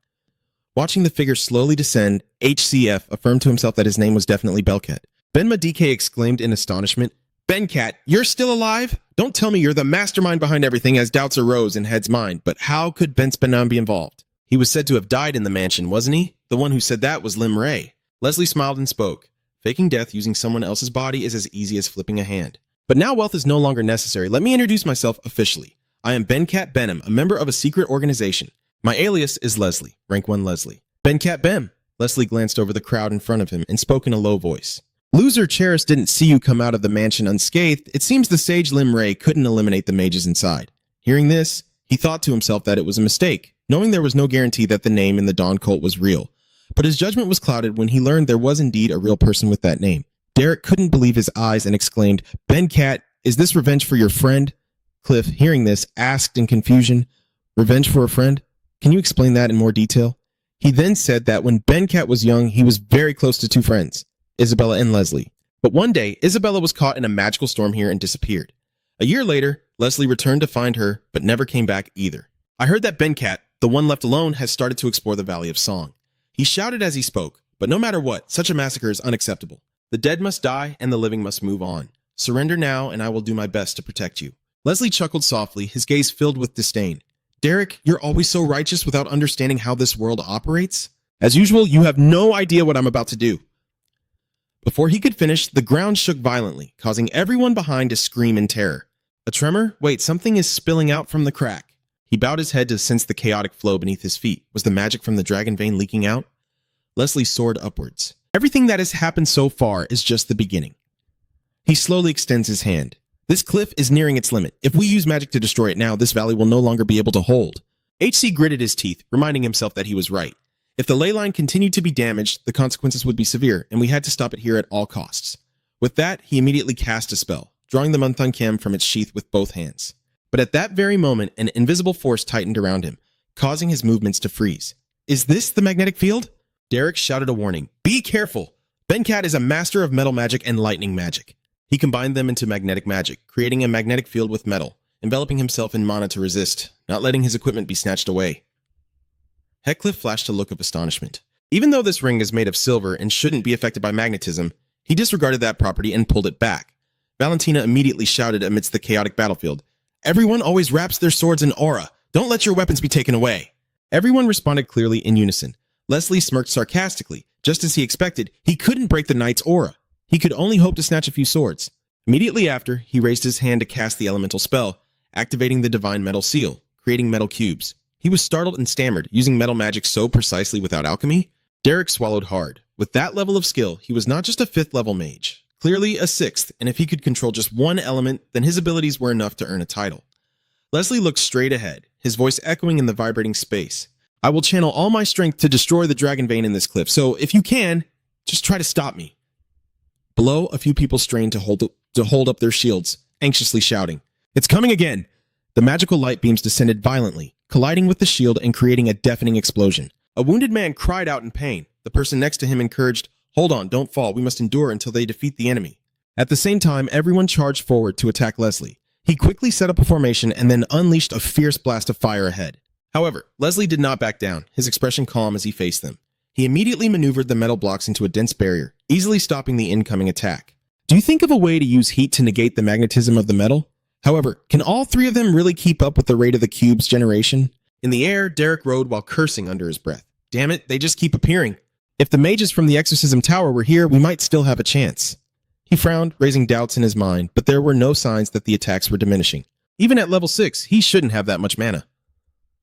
Speaker 2: Watching the figure slowly descend, HCF affirmed to himself that his name was definitely Belkat. Ben Madike exclaimed in astonishment, "Benkat, you're still alive? Don't tell me you're the mastermind behind everything," as doubts arose in Head's mind. But how could Ben Spanam be involved? He was said to have died in the mansion, wasn't he? The one who said that was Lim Ray. Leslie smiled and spoke. "Faking death using someone else's body is as easy as flipping a hand. But now wealth is no longer necessary. Let me introduce myself officially. I am Benkat Benham, a member of a secret organization. My alias is Leslie, rank 1 Leslie." "Benkat Bem." Leslie glanced over the crowd in front of him and spoke in a low voice. "Loser Cheris didn't see you come out of the mansion unscathed. It seems the sage Lim Ray couldn't eliminate the mages inside." Hearing this, he thought to himself that it was a mistake, knowing there was no guarantee that the name in the Dawn cult was real. But his judgment was clouded when he learned there was indeed a real person with that name. Derek couldn't believe his eyes and exclaimed, "Benkat, is this revenge for your friend?" Cliff, hearing this, asked in confusion, "Revenge for a friend? Can you explain that in more detail?" He then said that when Benkat was young, he was very close to 2 friends, Isabella and Leslie. But one day, Isabella was caught in a magical storm here and disappeared. A year later, Leslie returned to find her, but never came back either. "I heard that Benkat, the one left alone, has started to explore the Valley of Song." He shouted as he spoke, but no matter what, such a massacre is unacceptable. "The dead must die and the living must move on. Surrender now and I will do my best to protect you." Leslie chuckled softly, his gaze filled with disdain. "Derek, you're always so righteous without understanding how this world operates. As usual, you have no idea what I'm about to do." Before he could finish, the ground shook violently, causing everyone behind to scream in terror. "A tremor? Wait, something is spilling out from the crack." He bowed his head to sense the chaotic flow beneath his feet. Was the magic from the dragon vein leaking out? Leslie soared upwards. Everything that has happened so far is just the beginning. He slowly extends his hand. This cliff is nearing its limit. If we use magic to destroy it now, this valley will no longer be able to hold. HC gritted his teeth, reminding himself that he was right. If the ley line continued to be damaged, the consequences would be severe, and we had to stop it here at all costs. With that, he immediately cast a spell, drawing the Munthun Kem from its sheath with both hands. But at that very moment, an invisible force tightened around him, causing his movements to freeze. Is this the magnetic field? Derek shouted a warning. Be careful! Bencat is a master of metal magic and lightning magic. He combined them into magnetic magic, creating a magnetic field with metal, enveloping himself in mana to resist, not letting his equipment be snatched away. Heathcliff flashed a look of astonishment. Even though this ring is made of silver and shouldn't be affected by magnetism, he disregarded that property and pulled it back. Valentina immediately shouted amidst the chaotic battlefield, Everyone always wraps their swords in aura. Don't let your weapons be taken away. Everyone responded clearly in unison. Leslie smirked sarcastically. Just as he expected, he couldn't break the knight's aura. He could only hope to snatch a few swords. Immediately after, he raised his hand to cast the elemental spell, activating the divine metal seal, creating metal cubes. He was startled and stammered, using metal magic so precisely without alchemy. Derek swallowed hard. With that level of skill, he was not just a 5th level mage, clearly a 6th, and if he could control just one element, then his abilities were enough to earn a title. Leslie looked straight ahead, his voice echoing in the vibrating space. I will channel all my strength to destroy the dragon vein in this cliff, so if you can, just try to stop me. Below, a few people strained to hold up their shields, anxiously shouting, It's coming again! The magical light beams descended violently, colliding with the shield and creating a deafening explosion. A wounded man cried out in pain. The person next to him encouraged, Hold on, don't fall, we must endure until they defeat the enemy. At the same time, everyone charged forward to attack Leslie. He quickly set up a formation and then unleashed a fierce blast of fire ahead. However, Leslie did not back down, his expression calm as he faced them. He immediately maneuvered the metal blocks into a dense barrier, easily stopping the incoming attack. Do you think of a way to use heat to negate the magnetism of the metal? However, can all three of them really keep up with the rate of the cube's generation? In the air, Derek rode while cursing under his breath. Damn it, they just keep appearing. If the mages from the Exorcism Tower were here, we might still have a chance. He frowned, raising doubts in his mind, but there were no signs that the attacks were diminishing. Even at level 6, he shouldn't have that much mana.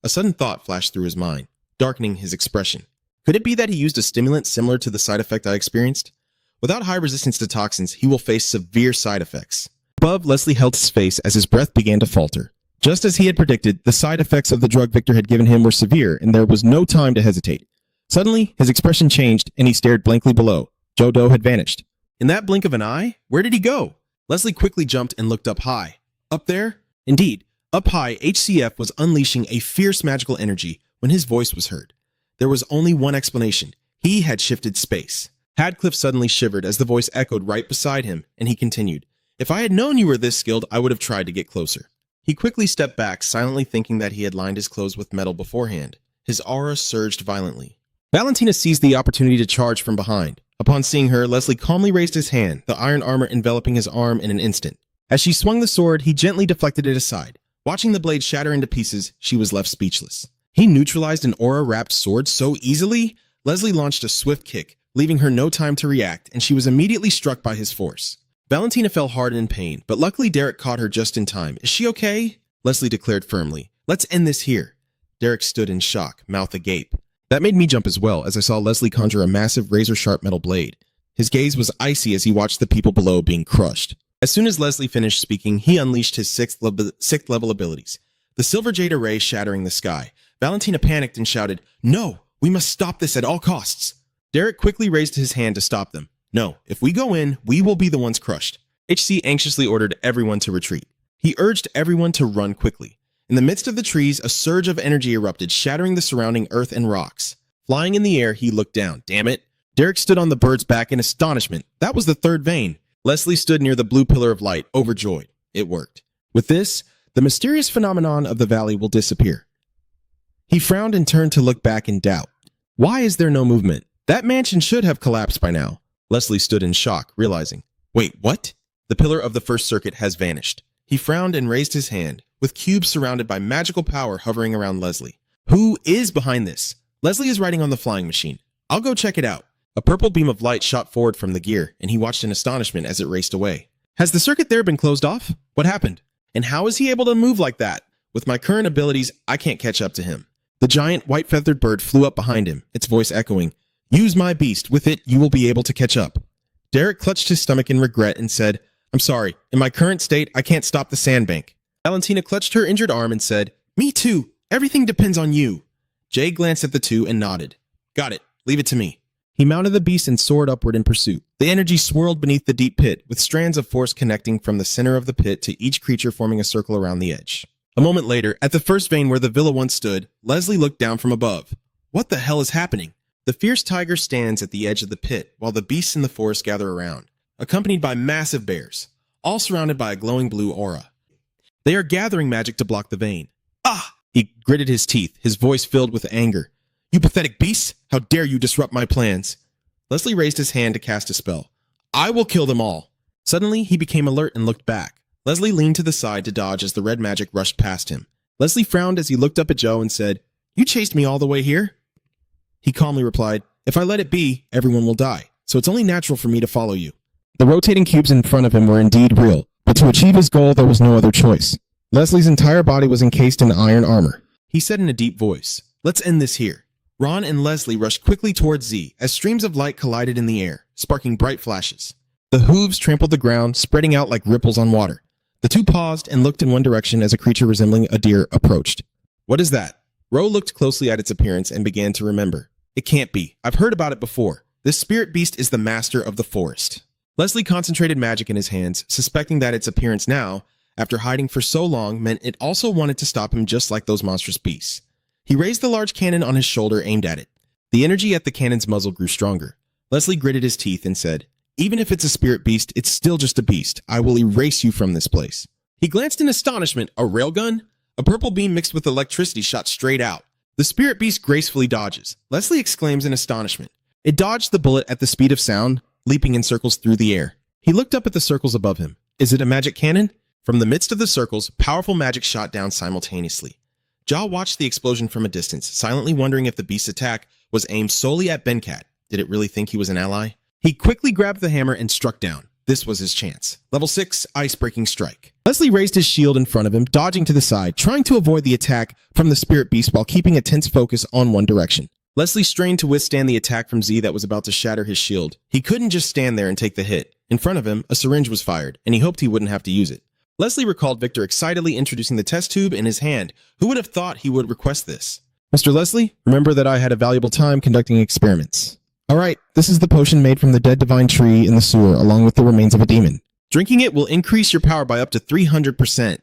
Speaker 2: A sudden thought flashed through his mind, darkening his expression. Could it be that he used a stimulant similar to the side effect I experienced? Without high resistance to toxins, he will face severe side effects. Above, Leslie held his face as his breath began to falter. Just as he had predicted, the side effects of the drug Victor had given him were severe, and there was no time to hesitate. Suddenly, his expression changed, and he stared blankly below. Jodo had vanished. In that blink of an eye, where did he go? Leslie quickly jumped and looked up high. Up there? Indeed, up high, HCF was unleashing a fierce magical energy when his voice was heard. There was only one explanation. He had shifted space. Hadcliffe suddenly shivered as the voice echoed right beside him, and he continued, If I had known you were this skilled, I would have tried to get closer. He quickly stepped back, silently thinking that he had lined his clothes with metal beforehand. His aura surged violently. Valentina seized the opportunity to charge from behind. Upon seeing her, Leslie calmly raised his hand, the iron armor enveloping his arm in an instant. As she swung the sword, he gently deflected it aside. Watching the blade shatter into pieces, she was left speechless. He neutralized an aura-wrapped sword so easily? Leslie launched a swift kick, leaving her no time to react, and she was immediately struck by his force. Valentina fell hard and in pain, but luckily Derek caught her just in time. Is she okay? Leslie declared firmly. Let's end this here. Derek stood in shock, mouth agape. That made me jump as well, as I saw Leslie conjure a massive razor-sharp metal blade. His gaze was icy as he watched the people below being crushed. As soon as Leslie finished speaking, he unleashed his sixth level abilities. The silver jade array shattering the sky. Valentina panicked and shouted, No! We must stop this at all costs! Derek quickly raised his hand to stop them. No, if we go in, we will be the ones crushed. HC anxiously ordered everyone to retreat. He urged everyone to run quickly. In the midst of the trees, a surge of energy erupted, shattering the surrounding earth and rocks. Flying in the air, he looked down. Damn it. Derek stood on the bird's back in astonishment. That was the third vein. Leslie stood near the blue pillar of light, overjoyed. It worked. With this, the mysterious phenomenon of the valley will disappear. He frowned and turned to look back in doubt. Why is there no movement? That mansion should have collapsed by now. Leslie stood in shock, realizing, Wait, what? The pillar of the first circuit has vanished. He frowned and raised his hand, with cubes surrounded by magical power hovering around Leslie. Who is behind this? Leslie is riding on the flying machine. I'll go check it out. A purple beam of light shot forward from the gear, and he watched in astonishment as it raced away. Has the circuit there been closed off? What happened? And how is he able to move like that? With my current abilities, I can't catch up to him. The giant, white-feathered bird flew up behind him, its voice echoing,
Speaker 1: Use my beast. With it, you will be able to catch up. Derek clutched his stomach in regret and said, I'm sorry. In my current state, I can't stop the sandbank. Valentina clutched her injured arm and said, Me too. Everything depends on you. Jay glanced at the two and nodded. Got it. Leave it to me. He mounted the beast and soared upward in pursuit. The energy swirled beneath the deep pit, with strands of force connecting from the center of the pit to each creature forming a circle around the edge. A moment later, at the first vein where the villa once stood, Leslie looked down from above. What the hell is happening? The fierce tiger stands at the edge of the pit, while the beasts in the forest gather around, accompanied by massive bears, all surrounded by a glowing blue aura. They are gathering magic to block the vein. Ah! He gritted his teeth, his voice filled with anger. You pathetic beasts! How dare you disrupt my plans? Leslie raised his hand to cast a spell. I will kill them all. Suddenly, he became alert and looked back. Leslie leaned to the side to dodge as the red magic rushed past him. Leslie frowned as he looked up at Joe and said, You chased me all the way here? He calmly replied, If I let it be, everyone will die, so it's only natural for me to follow you. The rotating cubes in front of him were indeed real, but to achieve his goal, there was no other choice. Leslie's entire body was encased in iron armor. He said in a deep voice, Let's end this here. Ron and Leslie rushed quickly towards Z as streams of light collided in the air, sparking bright flashes. The hooves trampled the ground, spreading out like ripples on water. The two paused and looked in one direction as a creature resembling a deer approached. What is that? Ro looked closely at its appearance and began to remember. It can't be. I've heard about it before. This spirit beast is the master of the forest. Leslie concentrated magic in his hands, suspecting that its appearance now, after hiding for so long, meant it also wanted to stop him just like those monstrous beasts. He raised the large cannon on his shoulder, aimed at it. The energy at the cannon's muzzle grew stronger. Leslie gritted his teeth and said, Even if it's a spirit beast, it's still just a beast. I will erase you from this place. He glanced in astonishment. A railgun? A purple beam mixed with electricity shot straight out. The spirit beast gracefully dodges. Leslie exclaims in astonishment. It dodged the bullet at the speed of sound, leaping in circles through the air. He looked up at the circles above him. Is it a magic cannon? From the midst of the circles, powerful magic shot down simultaneously. Jaw watched the explosion from a distance, silently wondering if the beast's attack was aimed solely at Bencat. Did it really think he was an ally? He quickly grabbed the hammer and struck down. This was his chance. Level 6, Ice-Breaking Strike. Leslie raised his shield in front of him, dodging to the side, trying to avoid the attack from the spirit beast while keeping a tense focus on one direction. Leslie strained to withstand the attack from Z that was about to shatter his shield. He couldn't just stand there and take the hit. In front of him, a syringe was fired, and he hoped he wouldn't have to use it. Leslie recalled Victor excitedly introducing the test tube in his hand. Who would have thought he would request this? Mr. Leslie, remember that I had a valuable time conducting experiments. All right, this is the potion made from the dead divine tree in the sewer, along with the remains of a demon. Drinking it will increase your power by up to 300%.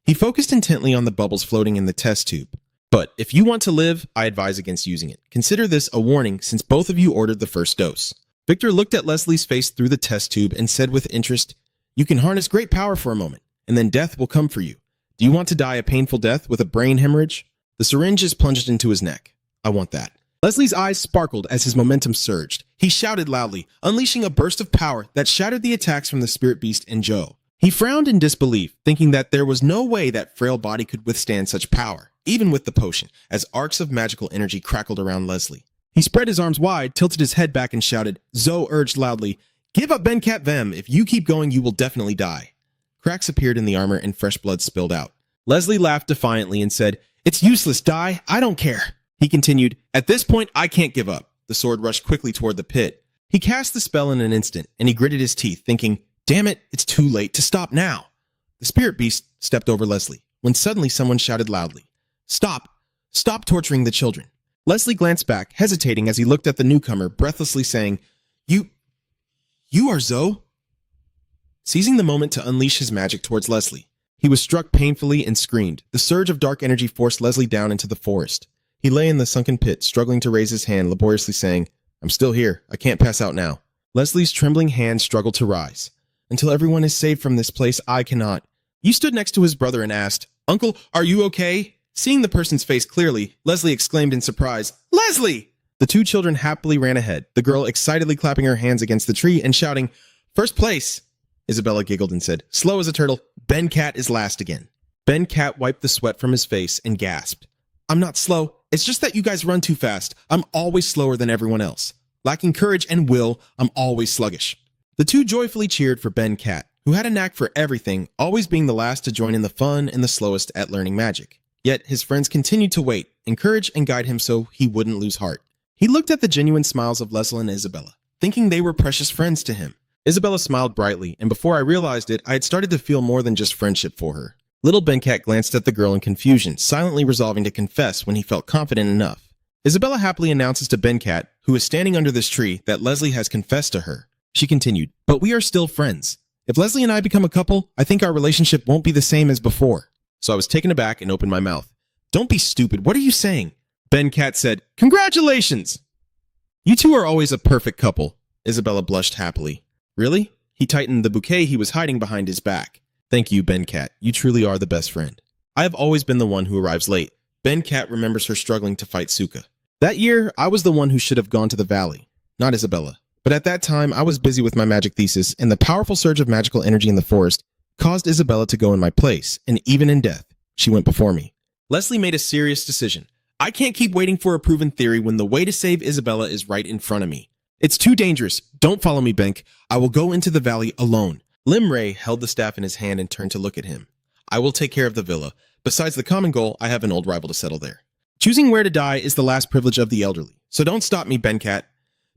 Speaker 1: He focused intently on the bubbles floating in the test tube. But if you want to live, I advise against using it. Consider this a warning since both of you ordered the first dose. Victor looked at Leslie's face through the test tube and said with interest, You can harness great power for a moment, and then death will come for you. Do you want to die a painful death with a brain hemorrhage? The syringe is plunged into his neck. I want that. Leslie's eyes sparkled as his momentum surged. He shouted loudly, unleashing a burst of power that shattered the attacks from the spirit beast and Joe. He frowned in disbelief, thinking that there was no way that frail body could withstand such power, even with the potion, as arcs of magical energy crackled around Leslie. He spread his arms wide, tilted his head back, and shouted. Zoe urged loudly, Give up Bencat Vem. If you keep going, you will definitely die. Cracks appeared in the armor and fresh blood spilled out. Leslie laughed defiantly and said, It's useless, die. I don't care. He continued, At this point, I can't give up. The sword rushed quickly toward the pit. He cast the spell in an instant, and he gritted his teeth, thinking, Damn it, it's too late to stop now. The spirit beast stepped over Leslie, when suddenly someone shouted loudly, Stop! Stop torturing the children. Leslie glanced back, hesitating as he looked at the newcomer, breathlessly saying, You are Zoe? Seizing the moment to unleash his magic towards Leslie, he was struck painfully and screamed. The surge of dark energy forced Leslie down into the forest. He lay in the sunken pit, struggling to raise his hand, laboriously saying, I'm still here. I can't pass out now. Leslie's trembling hand struggled to rise. Until everyone is saved from this place, I cannot. He stood next to his brother and asked, Uncle, are you okay? Seeing the person's face clearly, Leslie exclaimed in surprise, Leslie! The two children happily ran ahead, the girl excitedly clapping her hands against the tree and shouting, First place! Isabella giggled and said, Slow as a turtle, Bencat is last again. Bencat wiped the sweat from his face and gasped. I'm not slow. It's just that you guys run too fast. I'm always slower than everyone else. Lacking courage and will, I'm always sluggish. The two joyfully cheered for Bencat, who had a knack for everything, always being the last to join in the fun and the slowest at learning magic. Yet his friends continued to wait, encourage, and guide him so he wouldn't lose heart. He looked at the genuine smiles of Leslie and Isabella, thinking they were precious friends to him. Isabella smiled brightly, and before I realized it, I had started to feel more than just friendship for her. Little Bencat glanced at the girl in confusion, silently resolving to confess when he felt confident enough. Isabella happily announces to Bencat, who is standing under this tree, that Leslie has confessed to her. She continued, "But we are still friends. If Leslie and I become a couple, I think our relationship won't be the same as before." So I was taken aback and opened my mouth. "Don't be stupid. What are you saying?" Bencat said, "Congratulations! You two are always a perfect couple." Isabella blushed happily. "Really?" He tightened the bouquet he was hiding behind his back. "Thank you, Bencat. You truly are the best friend. I have always been the one who arrives late." Bencat remembers her struggling to fight Suka. "That year, I was the one who should have gone to the valley, not Isabella. But at that time, I was busy with my magic thesis, and the powerful surge of magical energy in the forest caused Isabella to go in my place, and even in death, she went before me." Leslie made a serious decision. "I can't keep waiting for a proven theory when the way to save Isabella is right in front of me. It's too dangerous. Don't follow me, Benk. I will go into the valley alone." Limray held the staff in his hand and turned to look at him. "I will take care of the villa. Besides the common goal, I have an old rival to settle there. Choosing where to die is the last privilege of the elderly. So don't stop me, Bencat."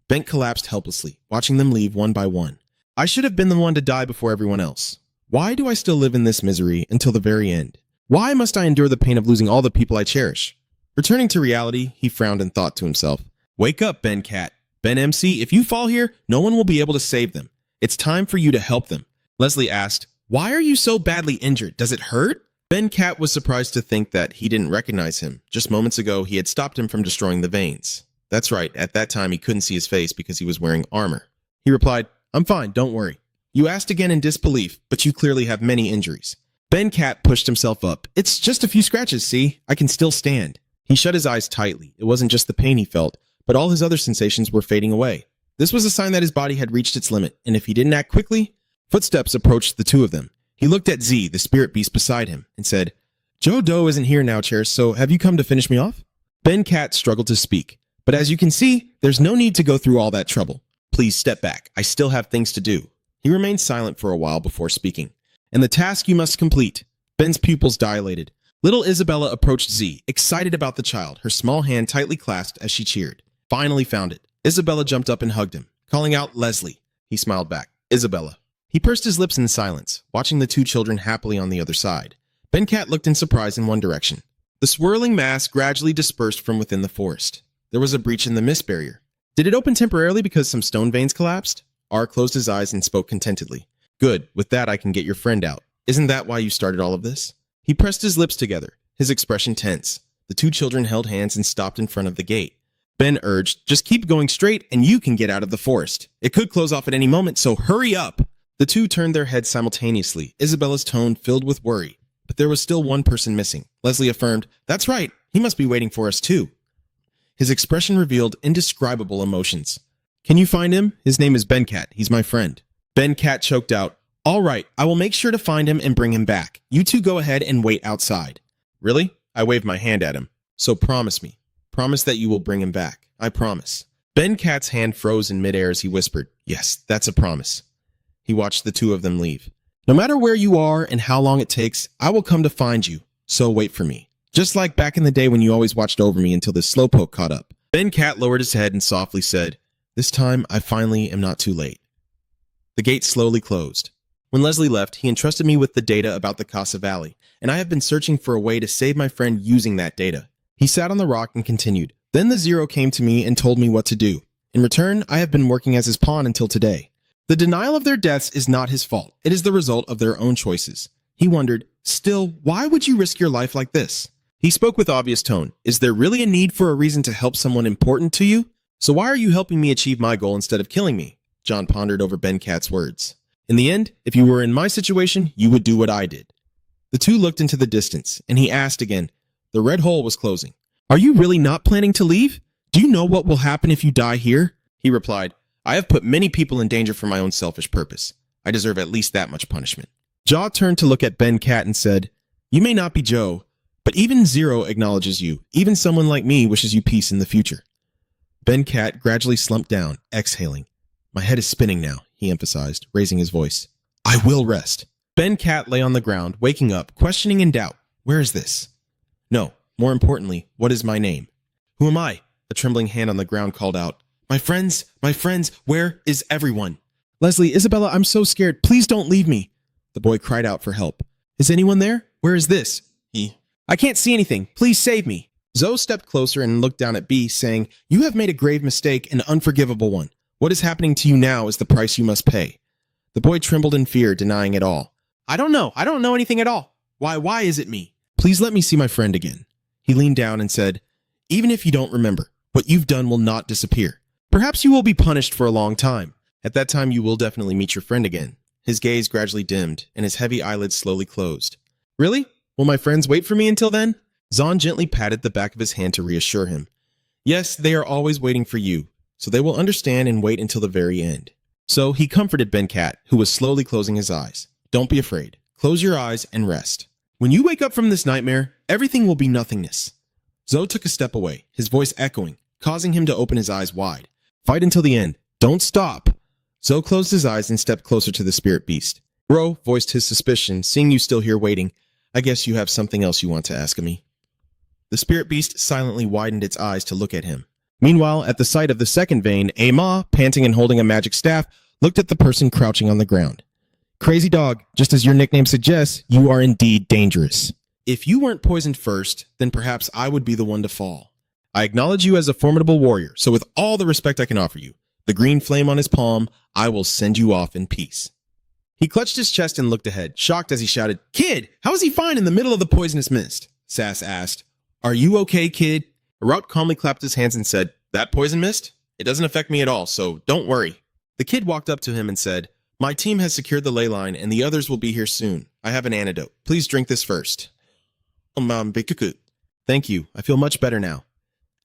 Speaker 1: Benk collapsed helplessly, watching them leave one by one. "I should have been the one to die before everyone else. Why do I still live in this misery until the very end? Why must I endure the pain of losing all the people I cherish?" Returning to reality, he frowned and thought to himself, "Wake up, Bencat. Ben MC, if you fall here, no one will be able to save them. It's time for you to help them." Leslie asked, "Why are you so badly injured? Does it hurt?" Bencat was surprised to think that he didn't recognize him. Just moments ago, he had stopped him from destroying the veins. That's right, at that time he couldn't see his face because he was wearing armor. He replied, "I'm fine, don't worry. You asked again in disbelief, but you clearly have many injuries." Bencat pushed himself up. "It's just a few scratches, see? I can still stand." He shut his eyes tightly. It wasn't just the pain he felt, but all his other sensations were fading away. This was a sign that his body had reached its limit, and if he didn't act quickly, footsteps approached the two of them. He looked at Z, the spirit beast beside him, and said, "Joe Doe isn't here now, Chair, so have you come to finish me off?" Bencat struggled to speak, but as you can see, there's no need to go through all that trouble. Please step back. I still have things to do. He remained silent for a while before speaking. "And the task you must complete." Ben's pupils dilated. Little Isabella approached Z, excited about the child, her small hand tightly clasped as she cheered. "Finally found it." Isabella jumped up and hugged him, calling out, "Leslie." He smiled back. "Isabella." He pursed his lips in silence, watching the two children happily on the other side. Bencat looked in surprise in one direction. The swirling mass gradually dispersed from within the forest. There was a breach in the mist barrier. Did it open temporarily because some stone veins collapsed? R closed his eyes and spoke contentedly. "Good, with that I can get your friend out. Isn't that why you started all of this?" He pressed his lips together, his expression tense. The two children held hands and stopped in front of the gate. Ben urged, "Just keep going straight and you can get out of the forest. It could close off at any moment, so hurry up." The two turned their heads simultaneously, Isabella's tone filled with worry. But there was still one person missing. Leslie affirmed, "That's right, he must be waiting for us too." His expression revealed indescribable emotions. "Can you find him? His name is Bencat. He's my friend." Bencat choked out, "All right, I will make sure to find him and bring him back. You two go ahead and wait outside." "Really?" I waved my hand at him. "So promise me. Promise that you will bring him back. I promise." Bencat's hand froze in midair as he whispered, "Yes, that's a promise." He watched the two of them leave. "No matter where you are and how long it takes, I will come to find you. So wait for me. Just like back in the day when you always watched over me until this slowpoke caught up." Bencat lowered his head and softly said, "This time I finally am not too late." The gate slowly closed. When Leslie left, he entrusted me with the data about the Casa Valley, and I have been searching for a way to save my friend using that data. He sat on the rock and continued. "Then the Zero came to me and told me what to do. In return, I have been working as his pawn until today. The denial of their deaths is not his fault. It is the result of their own choices." He wondered, "Still, why would you risk your life like this?" He spoke with obvious tone. "Is there really a need for a reason to help someone important to you? So why are you helping me achieve my goal instead of killing me?" John pondered over Bencat's words. "In the end, if you were in my situation, you would do what I did." The two looked into the distance, and he asked again. The red hole was closing. "Are you really not planning to leave? Do you know what will happen if you die here?" He replied, "I have put many people in danger for my own selfish purpose. I deserve at least that much punishment." Jaw turned to look at Bencat and said, "You may not be Joe, but even Zero acknowledges you. Even someone like me wishes you peace in the future." Bencat gradually slumped down, exhaling. "My head is spinning now," he emphasized, raising his voice. "I will rest." Bencat lay on the ground, waking up, questioning in doubt. Where is this? No, more importantly, what is my name? Who am I? A trembling hand on the ground called out, my friends, where is everyone?
Speaker 2: Leslie, Isabella, I'm so scared. Please don't leave me.
Speaker 1: The boy cried out for help. Is anyone there? Where is this? I can't see anything. Please save me. Zoe stepped closer and looked down at B, saying, you have made a grave mistake, an unforgivable one. What is happening to you now is the price you must pay. The boy trembled in fear, denying it all. I don't know anything at all. Why is it me? Please let me see my friend again. He leaned down and said, even if you don't remember, what you've done will not disappear. Perhaps you will be punished for a long time. At that time, you will definitely meet your friend again. His gaze gradually dimmed, and his heavy eyelids slowly closed. Really? Will my friends wait for me until then? Zahn gently patted the back of his hand to reassure him. Yes, they are always waiting for you, so they will understand and wait until the very end. So he comforted Ben-Cat, who was slowly closing his eyes. Don't be afraid. Close your eyes and rest. When you wake up from this nightmare, everything will be nothingness. Zoe took a step away, his voice echoing, causing him to open his eyes wide. Fight until the end. Don't stop. Zoe closed his eyes and stepped closer to the spirit beast. Ro voiced his suspicion, seeing you still here waiting. I guess you have something else you want to ask of me. The spirit beast silently widened its eyes to look at him. Meanwhile, at the sight of the second vein, Ama, panting and holding a magic staff, looked at the person crouching on the ground. Crazy dog, just as your nickname suggests, you are indeed dangerous. If you weren't poisoned first, then perhaps I would be the one to fall. I acknowledge you as a formidable warrior, so with all the respect I can offer you, the green flame on his palm, I will send you off in peace. He clutched his chest and looked ahead, shocked as he shouted, Kid, how is he fine in the middle of the poisonous mist? Sass asked. Are you okay, kid? Araut calmly clapped his hands and said, that poison mist? It doesn't affect me at all, so don't worry. The kid walked up to him and said, my team has secured the ley line and the others will be here soon. I have an antidote. Please drink this first. Thank you. I feel much better now.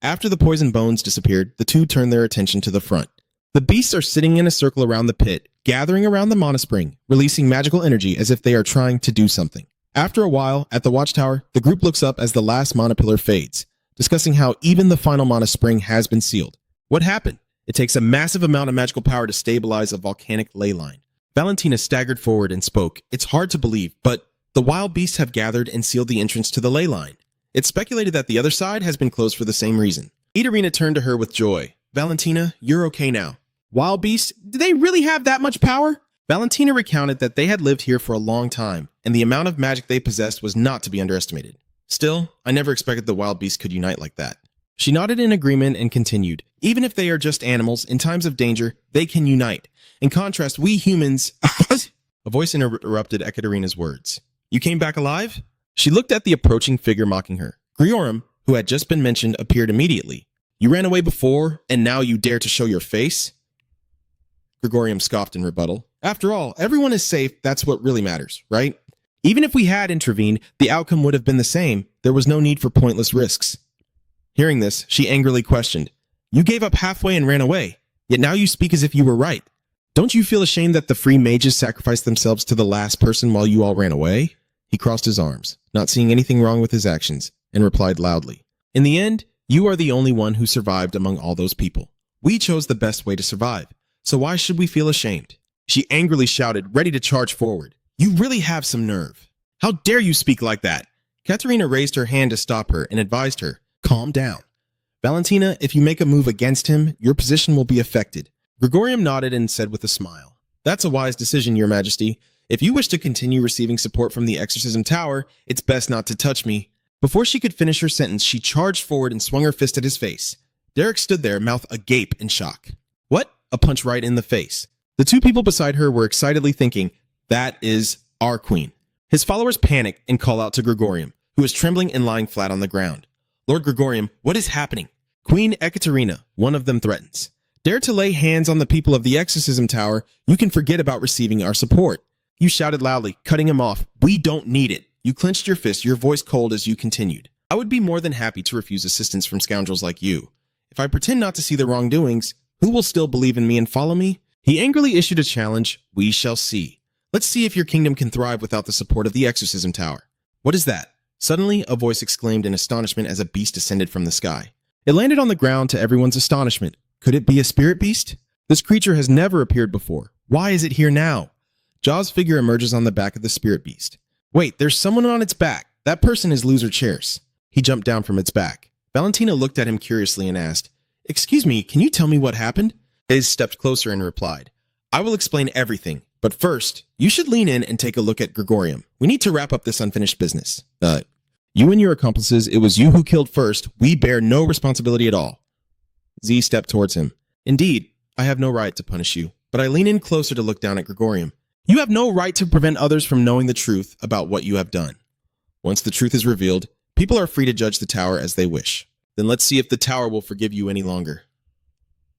Speaker 1: After the poison bones disappeared, the two turned their attention to the front. The beasts are sitting in a circle around the pit, gathering around the monaspring, releasing magical energy as if they are trying to do something. After a while, at the watchtower, the group looks up as the last mana pillar fades, discussing how even the final mana spring has been sealed. What happened? It takes a massive amount of magical power to stabilize a volcanic ley line. Valentina staggered forward and spoke. It's hard to believe, but the wild beasts have gathered and sealed the entrance to the ley line. It's speculated that the other side has been closed for the same reason. Idarina turned to her with joy. Valentina, you're okay now. Wild beasts? Do they really have that much power? Valentina recounted that they had lived here for a long time, and the amount of magic they possessed was not to be underestimated. Still, I never expected the wild beasts could unite like that. She nodded in agreement and continued, even if they are just animals, in times of danger, they can unite. In contrast, we humans... A voice interrupted Ekaterina's words. You came back alive? She looked at the approaching figure mocking her. Griorum, who had just been mentioned, appeared immediately. You ran away before, and now you dare to show your face? Gregorium scoffed in rebuttal. After all, everyone is safe, that's what really matters, right? Even if we had intervened, the outcome would have been the same. There was no need for pointless risks. Hearing this, she angrily questioned. You gave up halfway and ran away, yet now you speak as if you were right. Don't you feel ashamed that the free mages sacrificed themselves to the last person while you all ran away? He crossed his arms, not seeing anything wrong with his actions, and replied loudly. In the end, you are the only one who survived among all those people. We chose the best way to survive, so why should we feel ashamed? She angrily shouted, ready to charge forward. You really have some nerve. How dare you speak like that? Katerina raised her hand to stop her and advised her, calm down. Valentina, if you make a move against him, your position will be affected. Gregorium nodded and said with a smile, That's a wise decision, Your Majesty. If you wish to continue receiving support from the Exorcism Tower, it's best not to touch me. Before she could finish her sentence, she charged forward and swung her fist at his face. Derek stood there, mouth agape in shock. What? A punch right in the face. The two people beside her were excitedly thinking, that is our queen. His followers panic and call out to Gregorium, who is trembling and lying flat on the ground. Lord Gregorium, what is happening? Queen Ekaterina, one of them threatens. Dare to lay hands on the people of the Exorcism Tower, you can forget about receiving our support. You shouted loudly, cutting him off. We don't need it. You clenched your fist, your voice cold as you continued. I would be more than happy to refuse assistance from scoundrels like you. If I pretend not to see the wrongdoings, who will still believe in me and follow me? He angrily issued a challenge. We shall see. Let's see if your kingdom can thrive without the support of the Exorcism Tower. What is that? Suddenly, a voice exclaimed in astonishment as a beast descended from the sky. It landed on the ground to everyone's astonishment. Could it be a spirit beast? This creature has never appeared before. Why is it here now? Jaw's figure emerges on the back of the spirit beast. Wait, there's someone on its back. That person is Loser Chairs. He jumped down from its back. Valentina looked at him curiously and asked, Excuse me, can you tell me what happened? Hayes stepped closer and replied, I will explain everything, but first, you should lean in and take a look at Gregorium. We need to wrap up this unfinished business. You and your accomplices, it was you who killed first. We bear no responsibility at all. Z stepped towards him. Indeed, I have no right to punish you, but I lean in closer to look down at Gregorium. You have no right to prevent others from knowing the truth about what you have done. Once the truth is revealed, people are free to judge the tower as they wish. Then let's see if the tower will forgive you any longer.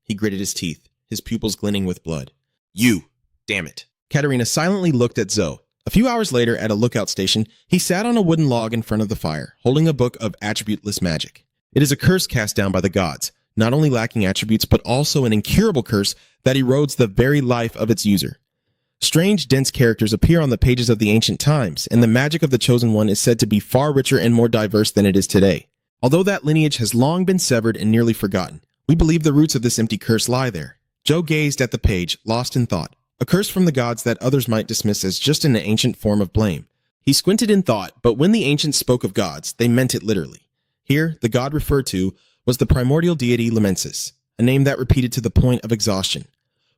Speaker 1: He gritted his teeth, his pupils glinting with blood. You! Damn it. Katerina silently looked at Zoe. A few hours later, at a lookout station, he sat on a wooden log in front of the fire, holding a book of attributeless magic. It is a curse cast down by the gods, not only lacking attributes, but also an incurable curse that erodes the very life of its user. Strange, dense characters appear on the pages of the ancient times, and the magic of the Chosen One is said to be far richer and more diverse than it is today. Although that lineage has long been severed and nearly forgotten, we believe the roots of this empty curse lie there. Joe gazed at the page, lost in thought. A curse from the gods that others might dismiss as just an ancient form of blame. He squinted in thought, but when the ancients spoke of gods, they meant it literally. Here, the god referred to was the primordial deity Lamensis, a name that repeated to the point of exhaustion.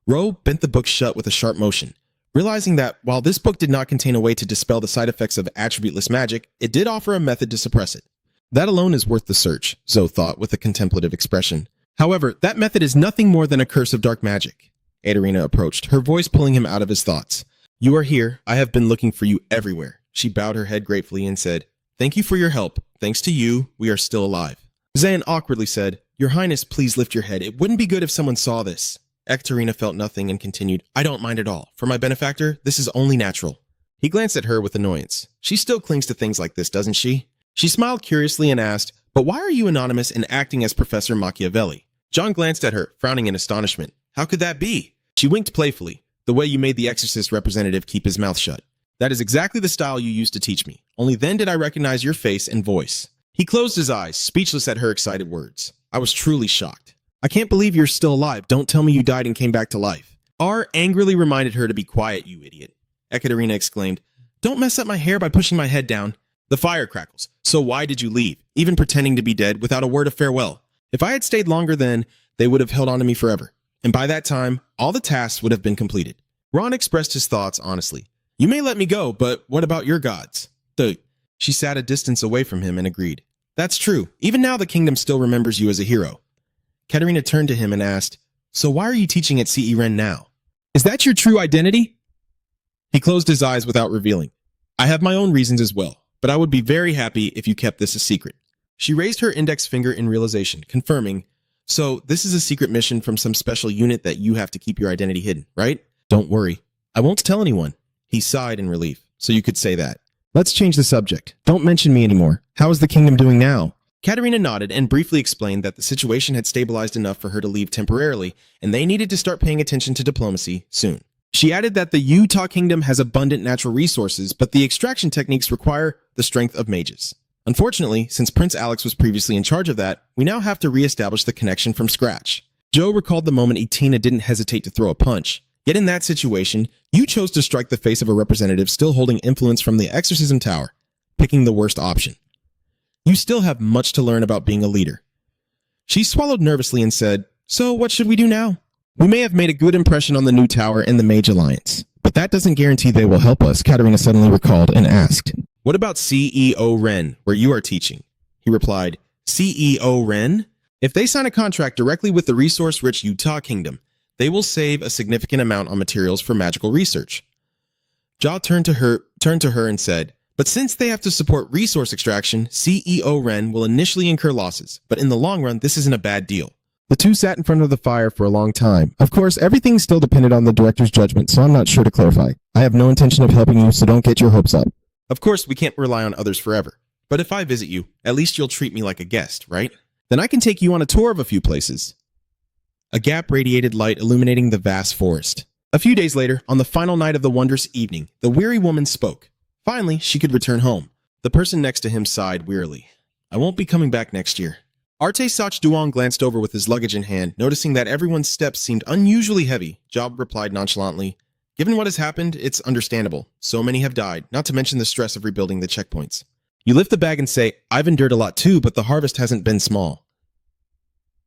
Speaker 1: Roe bent the book shut with a sharp motion, realizing that while this book did not contain a way to dispel the side effects of attributeless magic, it did offer a method to suppress it. That alone is worth the search, Zoe thought with a contemplative expression. However, that method is nothing more than a curse of dark magic. Katerina approached, her voice pulling him out of his thoughts. You are here. I have been looking for you everywhere. She bowed her head gratefully and said, Thank you for your help. Thanks to you, we are still alive. Zayn awkwardly said, Your Highness, please lift your head. It wouldn't be good if someone saw this. Katerina felt nothing and continued, I don't mind at all. For my benefactor, this is only natural. He glanced at her with annoyance. She still clings to things like this, doesn't she? She smiled curiously and asked, But why are you anonymous and acting as Professor Machiavelli? John glanced at her, frowning in astonishment. How could that be? She winked playfully, the way you made the Exorcist representative keep his mouth shut. That is exactly the style you used to teach me. Only then did I recognize your face and voice. He closed his eyes, speechless at her excited words. I was truly shocked. I can't believe you're still alive. Don't tell me you died and came back to life. R angrily reminded her to be quiet, you idiot. Katerina exclaimed, Don't mess up my hair by pushing my head down. The fire crackles. So why did you leave, even pretending to be dead without a word of farewell? If I had stayed longer then, they would have held on to me forever. And by that time, all the tasks would have been completed. Ron expressed his thoughts honestly. You may let me go, but what about your gods? She sat a distance away from him and agreed. That's true. Even now the kingdom still remembers you as a hero. Katerina turned to him and asked, So why are you teaching at CE Ren now? Is that your true identity? He closed his eyes without revealing. I have my own reasons as well, but I would be very happy if you kept this a secret. She raised her index finger in realization, confirming, So this is a secret mission from some special unit that you have to keep your identity hidden, right? Don't worry. I won't tell anyone. He sighed in relief, so you could say that. Let's change the subject. Don't mention me anymore. How is the kingdom doing now? Katerina nodded and briefly explained that the situation had stabilized enough for her to leave temporarily, and they needed to start paying attention to diplomacy soon. She added that the Utah kingdom has abundant natural resources, but the extraction techniques require the strength of mages. Unfortunately, since Prince Alex was previously in charge of that, we now have to re-establish the connection from scratch. Joe recalled the moment Etina didn't hesitate to throw a punch. Yet in that situation, you chose to strike the face of a representative still holding influence from the Exorcism Tower, picking the worst option. You still have much to learn about being a leader. She swallowed nervously and said, So what should we do now? We may have made a good impression on the new tower and the Mage Alliance, but that doesn't guarantee they will help us, Katerina suddenly recalled and asked. What about CEO Ren, where you are teaching? He replied, CEO Ren? If they sign a contract directly with the resource-rich Utah Kingdom, they will save a significant amount on materials for magical research. Ja turned to her and said, But since they have to support resource extraction, CEO Ren will initially incur losses, but in the long run, this isn't a bad deal. The two sat in front of the fire for a long time. Of course, everything still depended on the director's judgment, so I'm not sure to clarify. I have no intention of helping you, so don't get your hopes up. Of course, we can't rely on others forever. But if I visit you, at least you'll treat me like a guest, right? Then I can take you on a tour of a few places. A gap radiated light illuminating the vast forest. A few days later, on the final night of the wondrous evening, the weary woman spoke. Finally, she could return home. The person next to him sighed wearily. I won't be coming back next year. Arte Sach Duong glanced over with his luggage in hand, noticing that everyone's steps seemed unusually heavy. Job replied nonchalantly, Given what has happened, it's understandable. So many have died, not to mention the stress of rebuilding the checkpoints. You lift the bag and say, I've endured a lot too, but the harvest hasn't been small.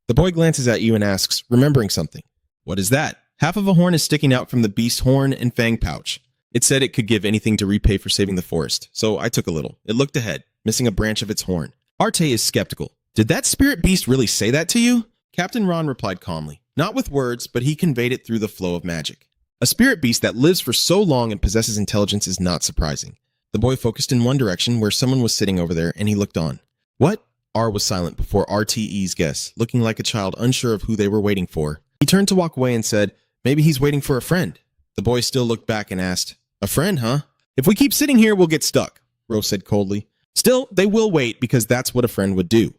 Speaker 2: The boy glances at you and asks, remembering something. What is that? Half of a horn is sticking out from the beast's horn and fang pouch. It said it could give anything to repay for saving the forest, so I took a little. It looked ahead, missing a branch of its horn. Arte is skeptical. Did that spirit beast really say that to you? Captain Ron replied calmly. Not with words, but he conveyed it through the flow of magic. A spirit beast that lives for so long and possesses intelligence is not surprising. The boy focused in one direction where someone was sitting over there, and he looked on. What? R was silent before RTE's guess, looking like a child unsure of who they were waiting for. He turned to walk away and said, maybe he's waiting for a friend. The boy still looked back and asked, a friend, huh? If we keep sitting here, we'll get stuck, Rose said coldly. Still, they will wait because that's what a friend would do.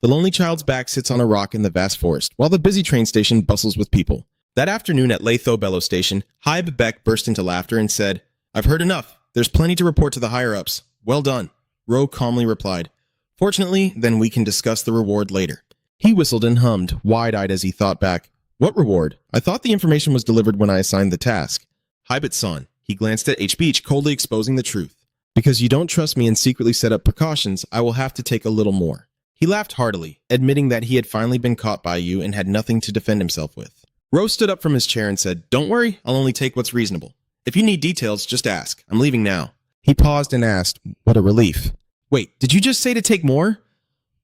Speaker 2: The lonely child's back sits on a rock in the vast forest, while the busy train station bustles with people. That afternoon at Latho Bellow Station, Hybe Beck burst into laughter and said, I've heard enough. There's plenty to report to the higher-ups. Well done. Ro calmly replied, fortunately, then we can discuss the reward later. He whistled and hummed, wide-eyed as he thought back. What reward? I thought the information was delivered when I assigned the task. Hybit-san. He glanced at H. Beach, coldly exposing the truth. Because you don't trust me and secretly set up precautions, I will have to take a little more. He laughed heartily, admitting that he had finally been caught by you and had nothing to defend himself with. Rose stood up from his chair and said, don't worry, I'll only take what's reasonable. If you need details, just ask. I'm leaving now. He paused and asked, what a relief. Wait, did you just say to take more?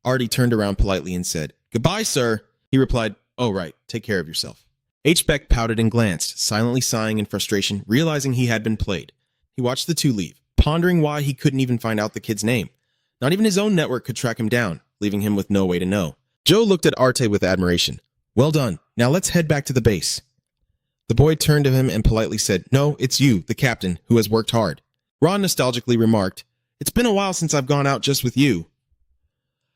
Speaker 2: Artie turned around politely and said, goodbye, sir. He replied, oh, right, take care of yourself. H. Beck pouted and glanced, silently sighing in frustration, realizing he had been played. He watched the two leave, pondering why he couldn't even find out the kid's name. Not even his own network could track him down, leaving him with no way to know. Joe looked at Arte with admiration. Well done. Now let's head back to the base. The boy turned to him and politely said, no, it's you, the captain, who has worked hard. Ron nostalgically remarked, it's been a while since I've gone out just with you.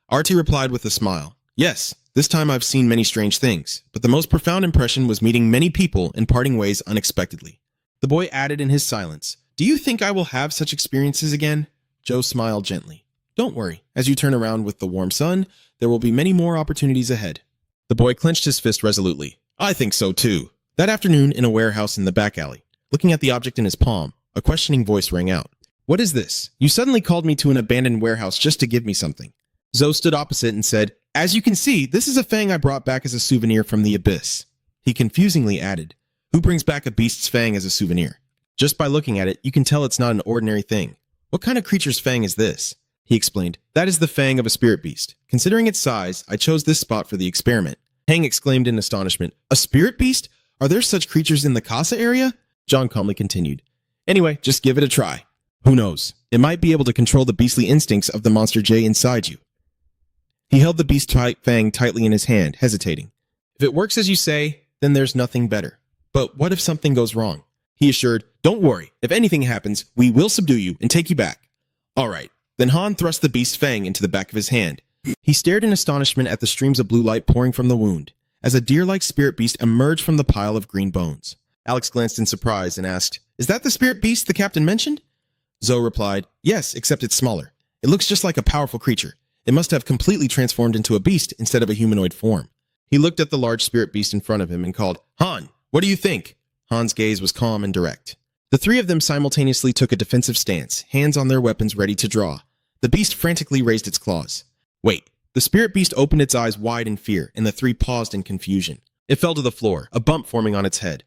Speaker 2: Arte replied with a smile. Yes, this time I've seen many strange things, but the most profound impression was meeting many people and parting ways unexpectedly. The boy added in his silence, do you think I will have such experiences again? Joe smiled gently. Don't worry, as you turn around with the warm sun, there will be many more opportunities ahead. The boy clenched his fist resolutely. I think so too. That afternoon, in a warehouse in the back alley, looking at the object in his palm, a questioning voice rang out. What is this? You suddenly called me to an abandoned warehouse just to give me something. Zoe stood opposite and said, as you can see, this is a fang I brought back as a souvenir from the abyss. He confusingly added, who brings back a beast's fang as a souvenir? Just by looking at it, you can tell it's not an ordinary thing. What kind of creature's fang is this? He explained, that is the fang of a spirit beast. Considering its size, I chose this spot for the experiment. Hang exclaimed in astonishment, a spirit beast? Are there such creatures in the Casa area? John calmly continued. Anyway, just give it a try. Who knows? It might be able to control the beastly instincts of the monster J inside you. He held the beast-type fang tightly in his hand, hesitating. If it works as you say, then there's nothing better. But what if something goes wrong? He assured, don't worry. If anything happens, we will subdue you and take you back. All right. Then Han thrust the beast's fang into the back of his hand. He stared in astonishment at the streams of blue light pouring from the wound, as a deer-like spirit beast emerged from the pile of green bones. Alex glanced in surprise and asked, is that the spirit beast the captain mentioned? Zoe replied, yes, except it's smaller. It looks just like a powerful creature. It must have completely transformed into a beast instead of a humanoid form. He looked at the large spirit beast in front of him and called, Han, what do you think? Han's gaze was calm and direct. The three of them simultaneously took a defensive stance, hands on their weapons ready to draw. The beast frantically raised its claws. Wait. The spirit beast opened its eyes wide in fear, and the three paused in confusion. It fell to the floor, a bump forming on its head.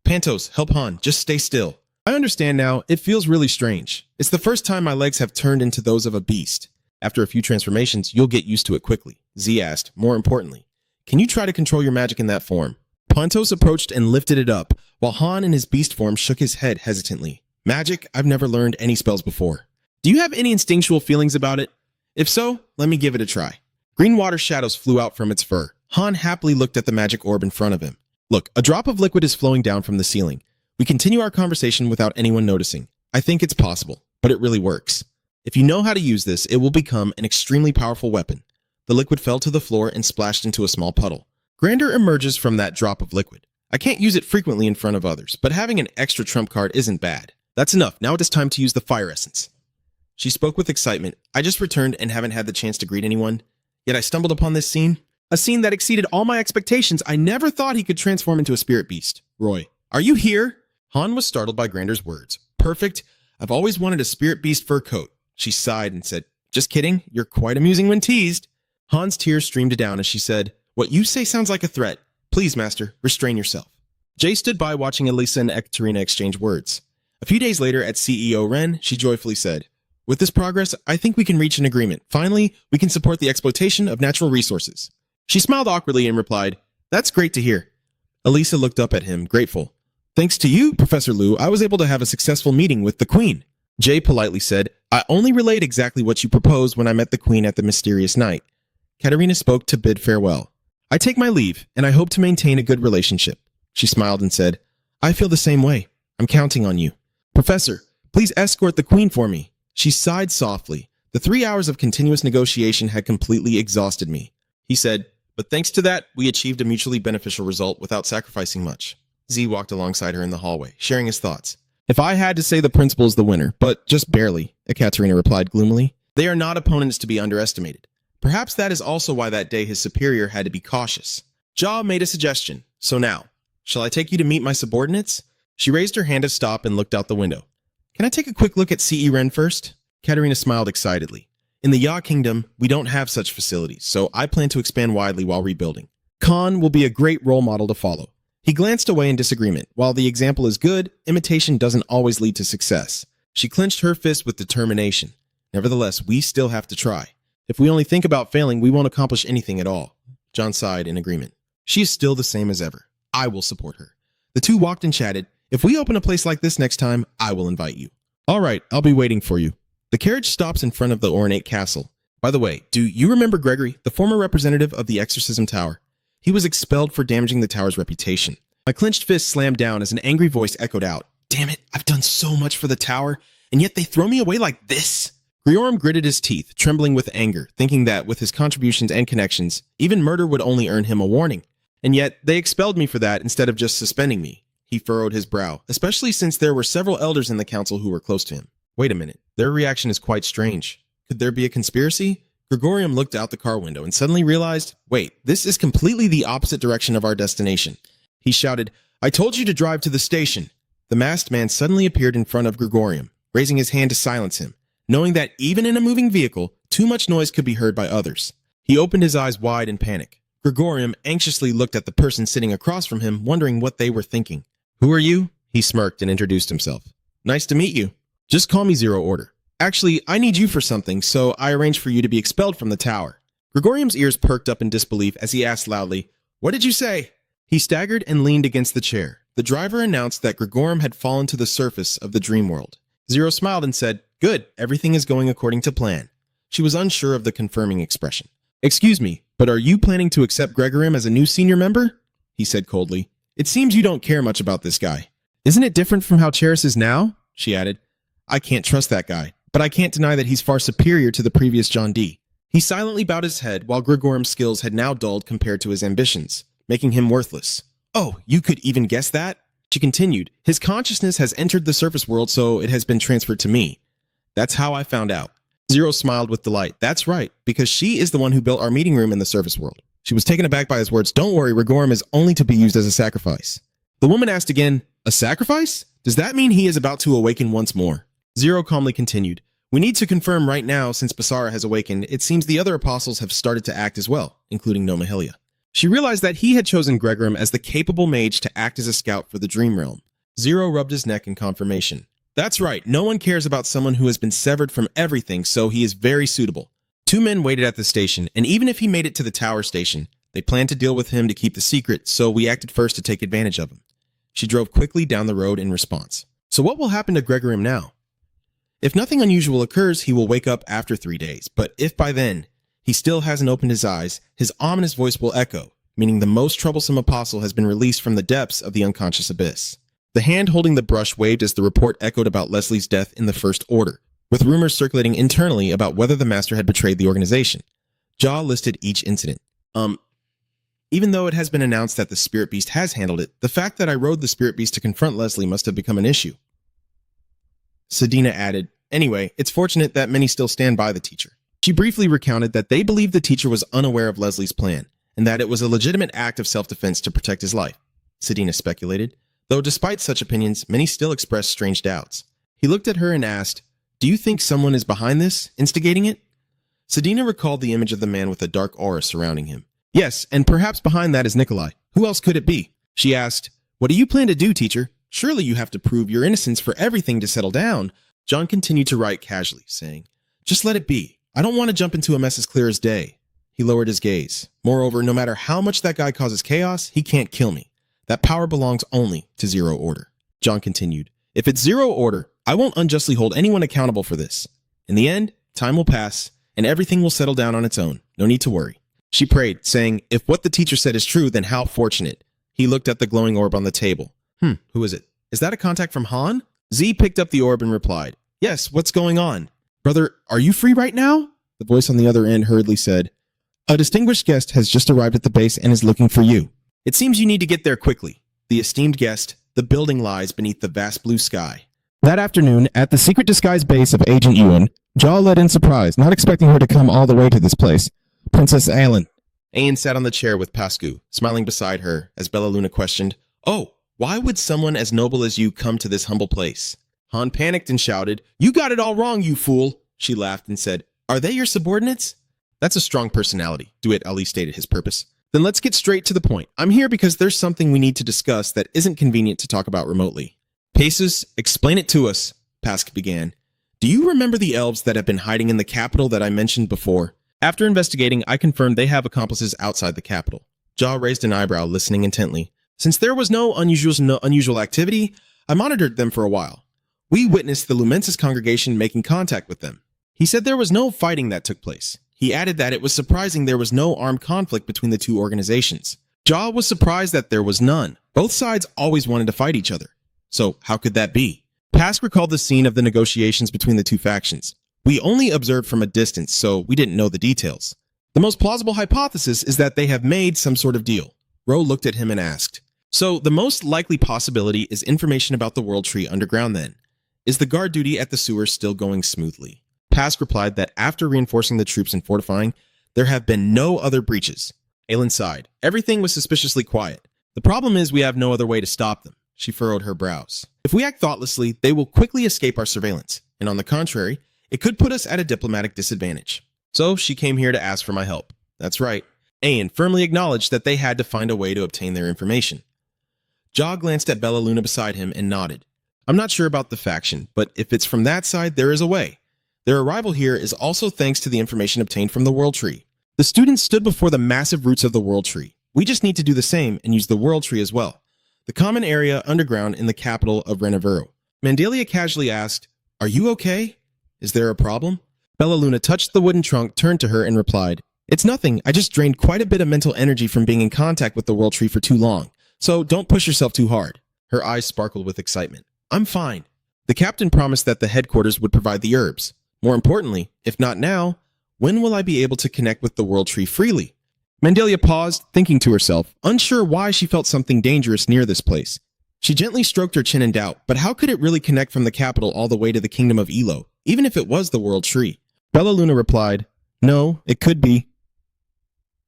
Speaker 2: Pantos, help Han, just stay still. I understand now, it feels really strange. It's the first time my legs have turned into those of a beast. After a few transformations, you'll get used to it quickly. Z asked, more importantly, can you try to control your magic in that form? Pantos approached and lifted it up, while Han in his beast form shook his head hesitantly. Magic? I've never learned any spells before. Do you have any instinctual feelings about it? If so, let me give it a try. Green water shadows flew out from its fur. Han happily looked at the magic orb in front of him. Look, a drop of liquid is flowing down from the ceiling. We continue our conversation without anyone noticing. I think it's possible, but it really works. If you know how to use this, it will become an extremely powerful weapon. The liquid fell to the floor and splashed into a small puddle. Grandeur emerges from that drop of liquid. I can't use it frequently in front of others, but having an extra trump card isn't bad. That's enough. Now it is time to use the fire essence. She spoke with excitement. I just returned and haven't had the chance to greet anyone. Yet I stumbled upon this scene. A scene that exceeded all my expectations. I never thought he could transform into a spirit beast. Roy, are you here? Han was startled by Grander's words. Perfect. I've always wanted a spirit beast fur coat. She sighed and said, just kidding. You're quite amusing when teased. Han's tears streamed down as she said,
Speaker 1: What you say sounds like a threat. Please, master, restrain yourself. Jay stood by watching Elisa and Ekaterina exchange words. A few days later at CEO Ren, she joyfully said, "With this progress, I think we can reach an agreement. Finally, we can support the exploitation of natural resources." She smiled awkwardly and replied, "That's great to hear." Elisa looked up at him, grateful. "Thanks to you, Professor Liu, I was able to have a successful meeting with the Queen." Jay politely said, "I only relayed exactly what you proposed when I met the Queen at the mysterious night." Katerina spoke to bid farewell. "I take my leave, and I hope to maintain a good relationship." She smiled and said, "I feel the same way. I'm counting on you. Professor, please escort the Queen for me." She sighed softly. The 3 hours of continuous negotiation had completely exhausted me. He said, "But thanks to that, we achieved a mutually beneficial result without sacrificing much." Z walked alongside her in the hallway, sharing his thoughts. "If I had to say, the principal is the winner, but just barely," Ekaterina replied gloomily. "They are not opponents to be underestimated. Perhaps that is also why that day his superior had to be cautious." Ja made a suggestion. "So now, shall I take you to meet my subordinates?" She raised her hand to stop and looked out the window. "Can I take a quick look at C.E. Ren first?" Katerina smiled excitedly. "In the Ya Kingdom, we don't have such facilities, so I plan to expand widely while rebuilding. Khan will be a great role model to follow." He glanced away in disagreement. While the example is good, imitation doesn't always lead to success. She clenched her fist with determination. "Nevertheless, we still have to try. If we only think about failing, we won't accomplish anything at all." John sighed in agreement. "She is still the same as ever. I will support her." The two walked and chatted. "If we open a place like this next time, I will invite you." "All right, I'll be waiting for you." The carriage stops in front of the ornate castle. "By the way, do you remember Gregory, the former representative of the Exorcism Tower? He was expelled for damaging the tower's reputation." My clenched fist slammed down as an angry voice echoed out. "Damn it, I've done so much for the tower, and yet they throw me away like this?" Griorum gritted his teeth, trembling with anger, thinking that with his contributions and connections, even murder would only earn him a warning. And yet, they expelled me for that instead of just suspending me. He furrowed his brow, especially since there were several elders in the council who were close to him. Wait a minute, their reaction is quite strange. Could there be a conspiracy? Gregorium looked out the car window and suddenly realized, wait, this is completely the opposite direction of our destination. He shouted, "I told you to drive to the station." The masked man suddenly appeared in front of Gregorium, raising his hand to silence him, knowing that even in a moving vehicle, too much noise could be heard by others. He opened his eyes wide in panic. Gregorium anxiously looked at the person sitting across from him, wondering what they were thinking. "Who are you?" He smirked and introduced himself. "Nice to meet you. Just call me Zero Order. Actually, I need you for something, so I arranged for you to be expelled from the tower." Gregorium's ears perked up in disbelief as he asked loudly, "What did you say?" He staggered and leaned against the chair. The driver announced that Gregorium had fallen to the surface of the dream world. Zero smiled and said, "Good, everything is going according to plan." She was unsure of the confirming expression. "Excuse me, but are you planning to accept Gregorium as a new senior member?" He said coldly. "It seems you don't care much about this guy." "Isn't it different from how Cheris is now?" She added. "I can't trust that guy, but I can't deny that he's far superior to the previous John D." He silently bowed his head while Gregorium's skills had now dulled compared to his ambitions, making him worthless. "Oh, you could even guess that?" She continued, "His consciousness has entered the surface world, so it has been transferred to me. That's how I found out." Zero smiled with delight. "That's right, because she is the one who built our meeting room in the surface world." She was taken aback by his words. "Don't worry, Gregorium is only to be used as a sacrifice." The woman asked again, "A sacrifice? Does that mean he is about to awaken once more?" Zero calmly continued, "We need to confirm right now, since Basara has awakened, it seems the other apostles have started to act as well, including Nomahilia." She realized that he had chosen Gregorium as the capable mage to act as a scout for the Dream Realm. Zero rubbed his neck in confirmation. "That's right, no one cares about someone who has been severed from everything, so he is very suitable." Two men waited at the station, and even if he made it to the tower station, they planned to deal with him to keep the secret, so we acted first to take advantage of him. She drove quickly down the road in response. "So what will happen to Gregorium now?" "If nothing unusual occurs, he will wake up after 3 days, but if by then he still hasn't opened his eyes, his ominous voice will echo, meaning the most troublesome apostle has been released from the depths of the unconscious abyss." The hand holding the brush waved as the report echoed about Leslie's death in the First Order, with rumors circulating internally about whether the master had betrayed the organization. Ja listed each incident. Even though it has been announced that the Spirit Beast has handled it, the fact that I rode the Spirit Beast to confront Leslie must have become an issue." Sedina added, "Anyway, it's fortunate that many still stand by the teacher." She briefly recounted that they believed the teacher was unaware of Leslie's plan, and that it was a legitimate act of self-defense to protect his life. Sedina speculated, though despite such opinions, many still expressed strange doubts. He looked at her and asked, "Do you think someone is behind this, instigating it?" Sedina recalled the image of the man with a dark aura surrounding him.
Speaker 2: Yes, and perhaps behind that is Nikolai. Who else could it be? She asked, "What do you plan to do, teacher? Surely you have to prove your innocence for everything to settle down." John continued to write casually, saying, "Just let it be. I don't want to jump into a mess as clear as day." He lowered his gaze. "Moreover, no matter how much that guy causes chaos, he can't kill me. That power belongs only to Zero Order." John continued, "If it's Zero Order, I won't unjustly hold anyone accountable for this. In the end, time will pass, and everything will settle down on its own. No need to worry." She prayed, saying, "If what the teacher said is true, then how fortunate." He looked at the glowing orb on the table. Who is it? Is that a contact from Han? Z picked up the orb and replied, "Yes, what's going on?" "Brother, are you free right now?" The voice on the other end hurriedly said, "A distinguished guest has just arrived at the base and is looking for you. It seems you need to get there quickly. The esteemed guest, the building lies beneath the vast blue sky." That afternoon, at the secret disguise base of Agent Ewan, Jaw let in surprise, not expecting her to come all the way to this place. "Princess Aelin." Ayn sat on the chair with Pascu, smiling beside her, as Bella Luna questioned, "Oh, why would someone as noble as you come to this humble place?" Han panicked and shouted, "You got it all wrong, you fool!" She laughed and said, "Are they your subordinates?" "That's a strong personality," Duet Ali stated his purpose. "Then let's get straight to the point. I'm here because there's something we need to discuss that isn't convenient to talk about remotely." "Paces, explain it to us," Pask began. "Do you remember the elves that have been hiding in the capital that I mentioned before?" After investigating, I confirmed they have accomplices outside the capital. Jaw raised an eyebrow, listening intently. "Since there was no unusual activity, I monitored them for a while. We witnessed the Lumensis congregation making contact with them. He said there was no fighting that took place. He added that it was surprising there was no armed conflict between the two organizations. Jaw was surprised that there was none. Both sides always wanted to fight each other. So how could that be?" Pask recalled the scene of the negotiations between the two factions. "We only observed from a distance, so we didn't know the details. The most plausible hypothesis is that they have made some sort of deal." Ro looked at him and asked, "So the most likely possibility is information about the World Tree underground then. Is the guard duty at the sewer still going smoothly?" Pask replied that after reinforcing the troops and fortifying, there have been no other breaches. Aelin sighed. "Everything was suspiciously quiet. The problem is we have no other way to stop them." She furrowed her brows. "If we act thoughtlessly, they will quickly escape our surveillance. And on the contrary, it could put us at a diplomatic disadvantage. So she came here to ask for my help." That's right. Ayn firmly acknowledged that they had to find a way to obtain their information. Jaw glanced at Bella Luna beside him and nodded. "I'm not sure about the faction, but if it's from that side, there is a way. Their arrival here is also thanks to the information obtained from the World Tree. The students stood before the massive roots of the World Tree. We just need to do the same and use the World Tree as well. The common area underground in the capital of Renevero." Mandalia casually asked, "Are you okay? Is there a problem?" Bella Luna touched the wooden trunk, turned to her, and replied, "It's nothing. I just drained quite a bit of mental energy from being in contact with the World Tree for too long. So don't push yourself too hard." Her eyes sparkled with excitement. "I'm fine. The captain promised that the headquarters would provide the herbs. More importantly, if not now, when will I be able to connect with the World Tree freely?" Mandalia paused, thinking to herself, unsure why she felt something dangerous near this place. She gently stroked her chin in doubt, but how could it really connect from the capital all the way to the kingdom of Elo, even if it was the World Tree? Bella Luna replied, "No, it could be.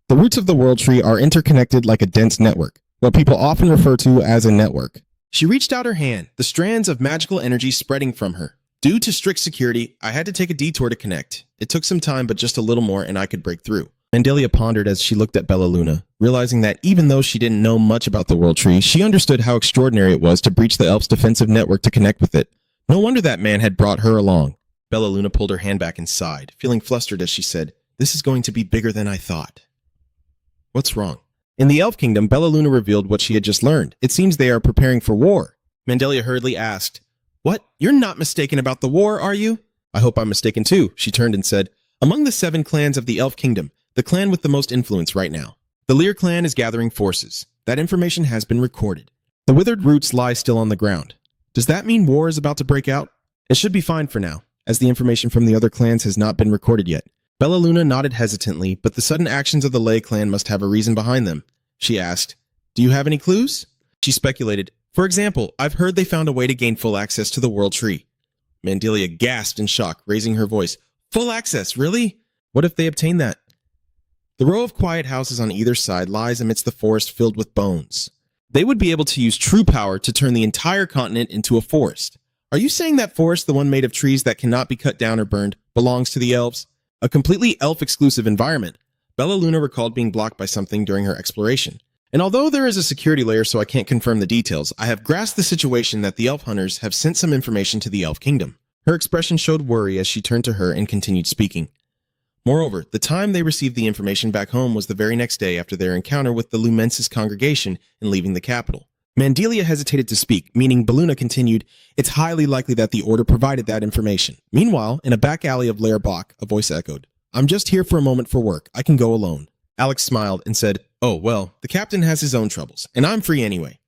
Speaker 2: The roots of the World Tree are interconnected like a dense network, what people often refer to as a network." She reached out her hand, the strands of magical energy spreading from her. "Due to strict security, I had to take a detour to connect. It took some time, but just a little more and I could break through." Mandalia pondered as she looked at Bella Luna, realizing that even though she didn't know much about the World Tree, she understood how extraordinary it was to breach the elf's defensive network to connect with it. No wonder that man had brought her along. Bella Luna pulled her hand back and sighed, feeling flustered as she said, "This is going to be bigger than I thought." "What's wrong?" In the Elf Kingdom, Bella Luna revealed what she had just learned. "It seems they are preparing for war." Mandalia hurriedly asked, "What? You're not mistaken about the war, are you?" "I hope I'm mistaken too." She turned and said, "Among the 7 clans of the Elf Kingdom, the clan with the most influence right now. The Lear clan is gathering forces. That information has been recorded. The withered roots lie still on the ground. Does that mean war is about to break out? It should be fine for now, as the information from the other clans has not been recorded yet." Bella Luna nodded hesitantly, but the sudden actions of the Lei clan must have a reason behind them. She asked, "Do you have any clues?" She speculated, "For example, I've heard they found a way to gain full access to the World Tree." Mandalia gasped in shock, raising her voice. "Full access, really? What if they obtain that?" The row of quiet houses on either side lies amidst the forest filled with bones. They would be able to use true power to turn the entire continent into a forest. Are you saying that forest, the one made of trees that cannot be cut down or burned, belongs to the elves? A completely elf-exclusive environment. Bella Luna recalled being blocked by something during her exploration. And although there is a security layer so I can't confirm the details, I have grasped the situation that the elf hunters have sent some information to the elf kingdom. Her expression showed worry as she turned to her and continued speaking. Moreover, the time they received the information back home was the very next day after their encounter with the Lumensis congregation in leaving the capital. Mandelia hesitated to speak, meaning Belluna continued, "It's highly likely that the Order provided that information." Meanwhile, in a back alley of Lair Bach, a voice echoed, "I'm just here for a moment for work. I can go alone." Alex smiled and said, "Oh, well, the captain has his own troubles, and I'm free anyway."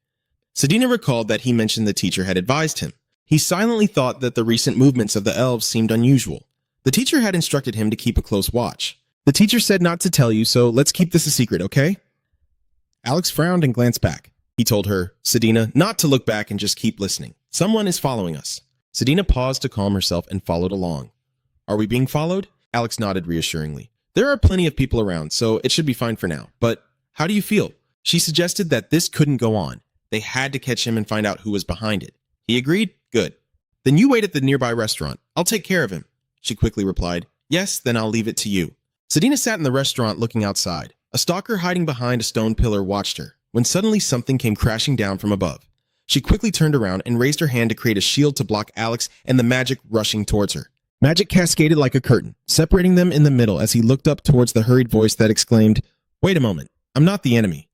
Speaker 2: Sedina recalled that he mentioned the teacher had advised him. He silently thought that the recent movements of the elves seemed unusual. The teacher had instructed him to keep a close watch. "The teacher said not to tell you, so let's keep this a secret, okay?" Alex frowned and glanced back. He told her, Sedina, not to look back and just keep listening. "Someone is following us." Sedina paused to calm herself and followed along. "Are we being followed?" Alex nodded reassuringly. "There are plenty of people around, so it should be fine for now. But how do you feel?" She suggested that this couldn't go on. They had to catch him and find out who was behind it. He agreed. "Good. Then you wait at the nearby restaurant. I'll take care of him." She quickly replied, "Yes, then I'll leave it to you." Sedina sat in the restaurant looking outside. A stalker hiding behind a stone pillar watched her, when suddenly something came crashing down from above. She quickly turned around and raised her hand to create a shield to block Alex and the magic rushing towards her. Magic cascaded like a curtain, separating them in the middle as he looked up towards the hurried voice that exclaimed, "Wait a moment, I'm not the enemy."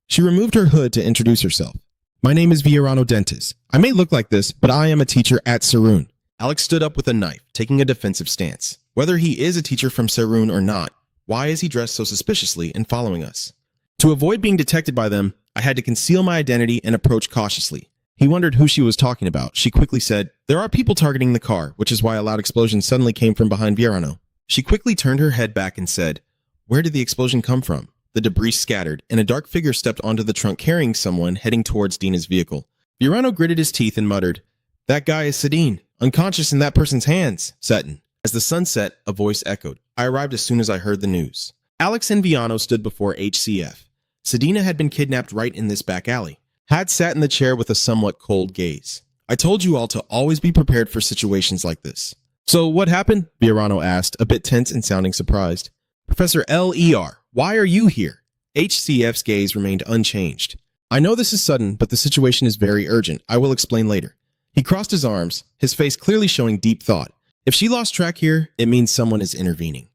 Speaker 2: She removed her hood to introduce herself. "My name is Viorano Dentis. I may look like this, but I am a teacher at Sarun." Alex stood up with a knife, taking a defensive stance. Whether he is a teacher from Sarun or not, why is he dressed so suspiciously and following us? To avoid being detected by them, I had to conceal my identity and approach cautiously. He wondered who she was talking about. She quickly said, "There are people targeting the car," which is why a loud explosion suddenly came from behind Viorano. She quickly turned her head back and said, "Where did the explosion come from?" The debris scattered, and a dark figure stepped onto the trunk carrying someone heading towards Dina's vehicle. Viorano gritted his teeth and muttered, "That guy is Sedin, unconscious in that person's hands, Seton." As the sun set, a voice echoed. I arrived as soon as I heard the news. Alex and Viano stood before HCF. Sedina had been kidnapped right in this back alley. Had sat in the chair with a somewhat cold gaze. "I told you all to always be prepared for situations like this." "So what happened?" Viorano asked, a bit tense and sounding surprised. "Professor L.E.R., why are you here?" HCF's gaze remained unchanged. "I know this is sudden, but the situation is very urgent. I will explain later." He crossed his arms, his face clearly showing deep thought. If she lost track here, it means someone is intervening.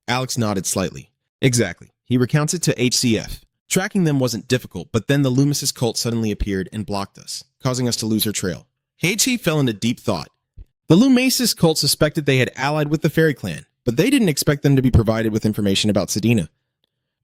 Speaker 2: Alex nodded slightly. "Exactly." He recounts it to HCF. Tracking them wasn't difficult, but then the Lumesis cult suddenly appeared and blocked us, causing us to lose her trail. HC fell into deep thought. The Lumesis cult suspected they had allied with the Fairy Clan, but they didn't expect them to be provided with information about Sedina.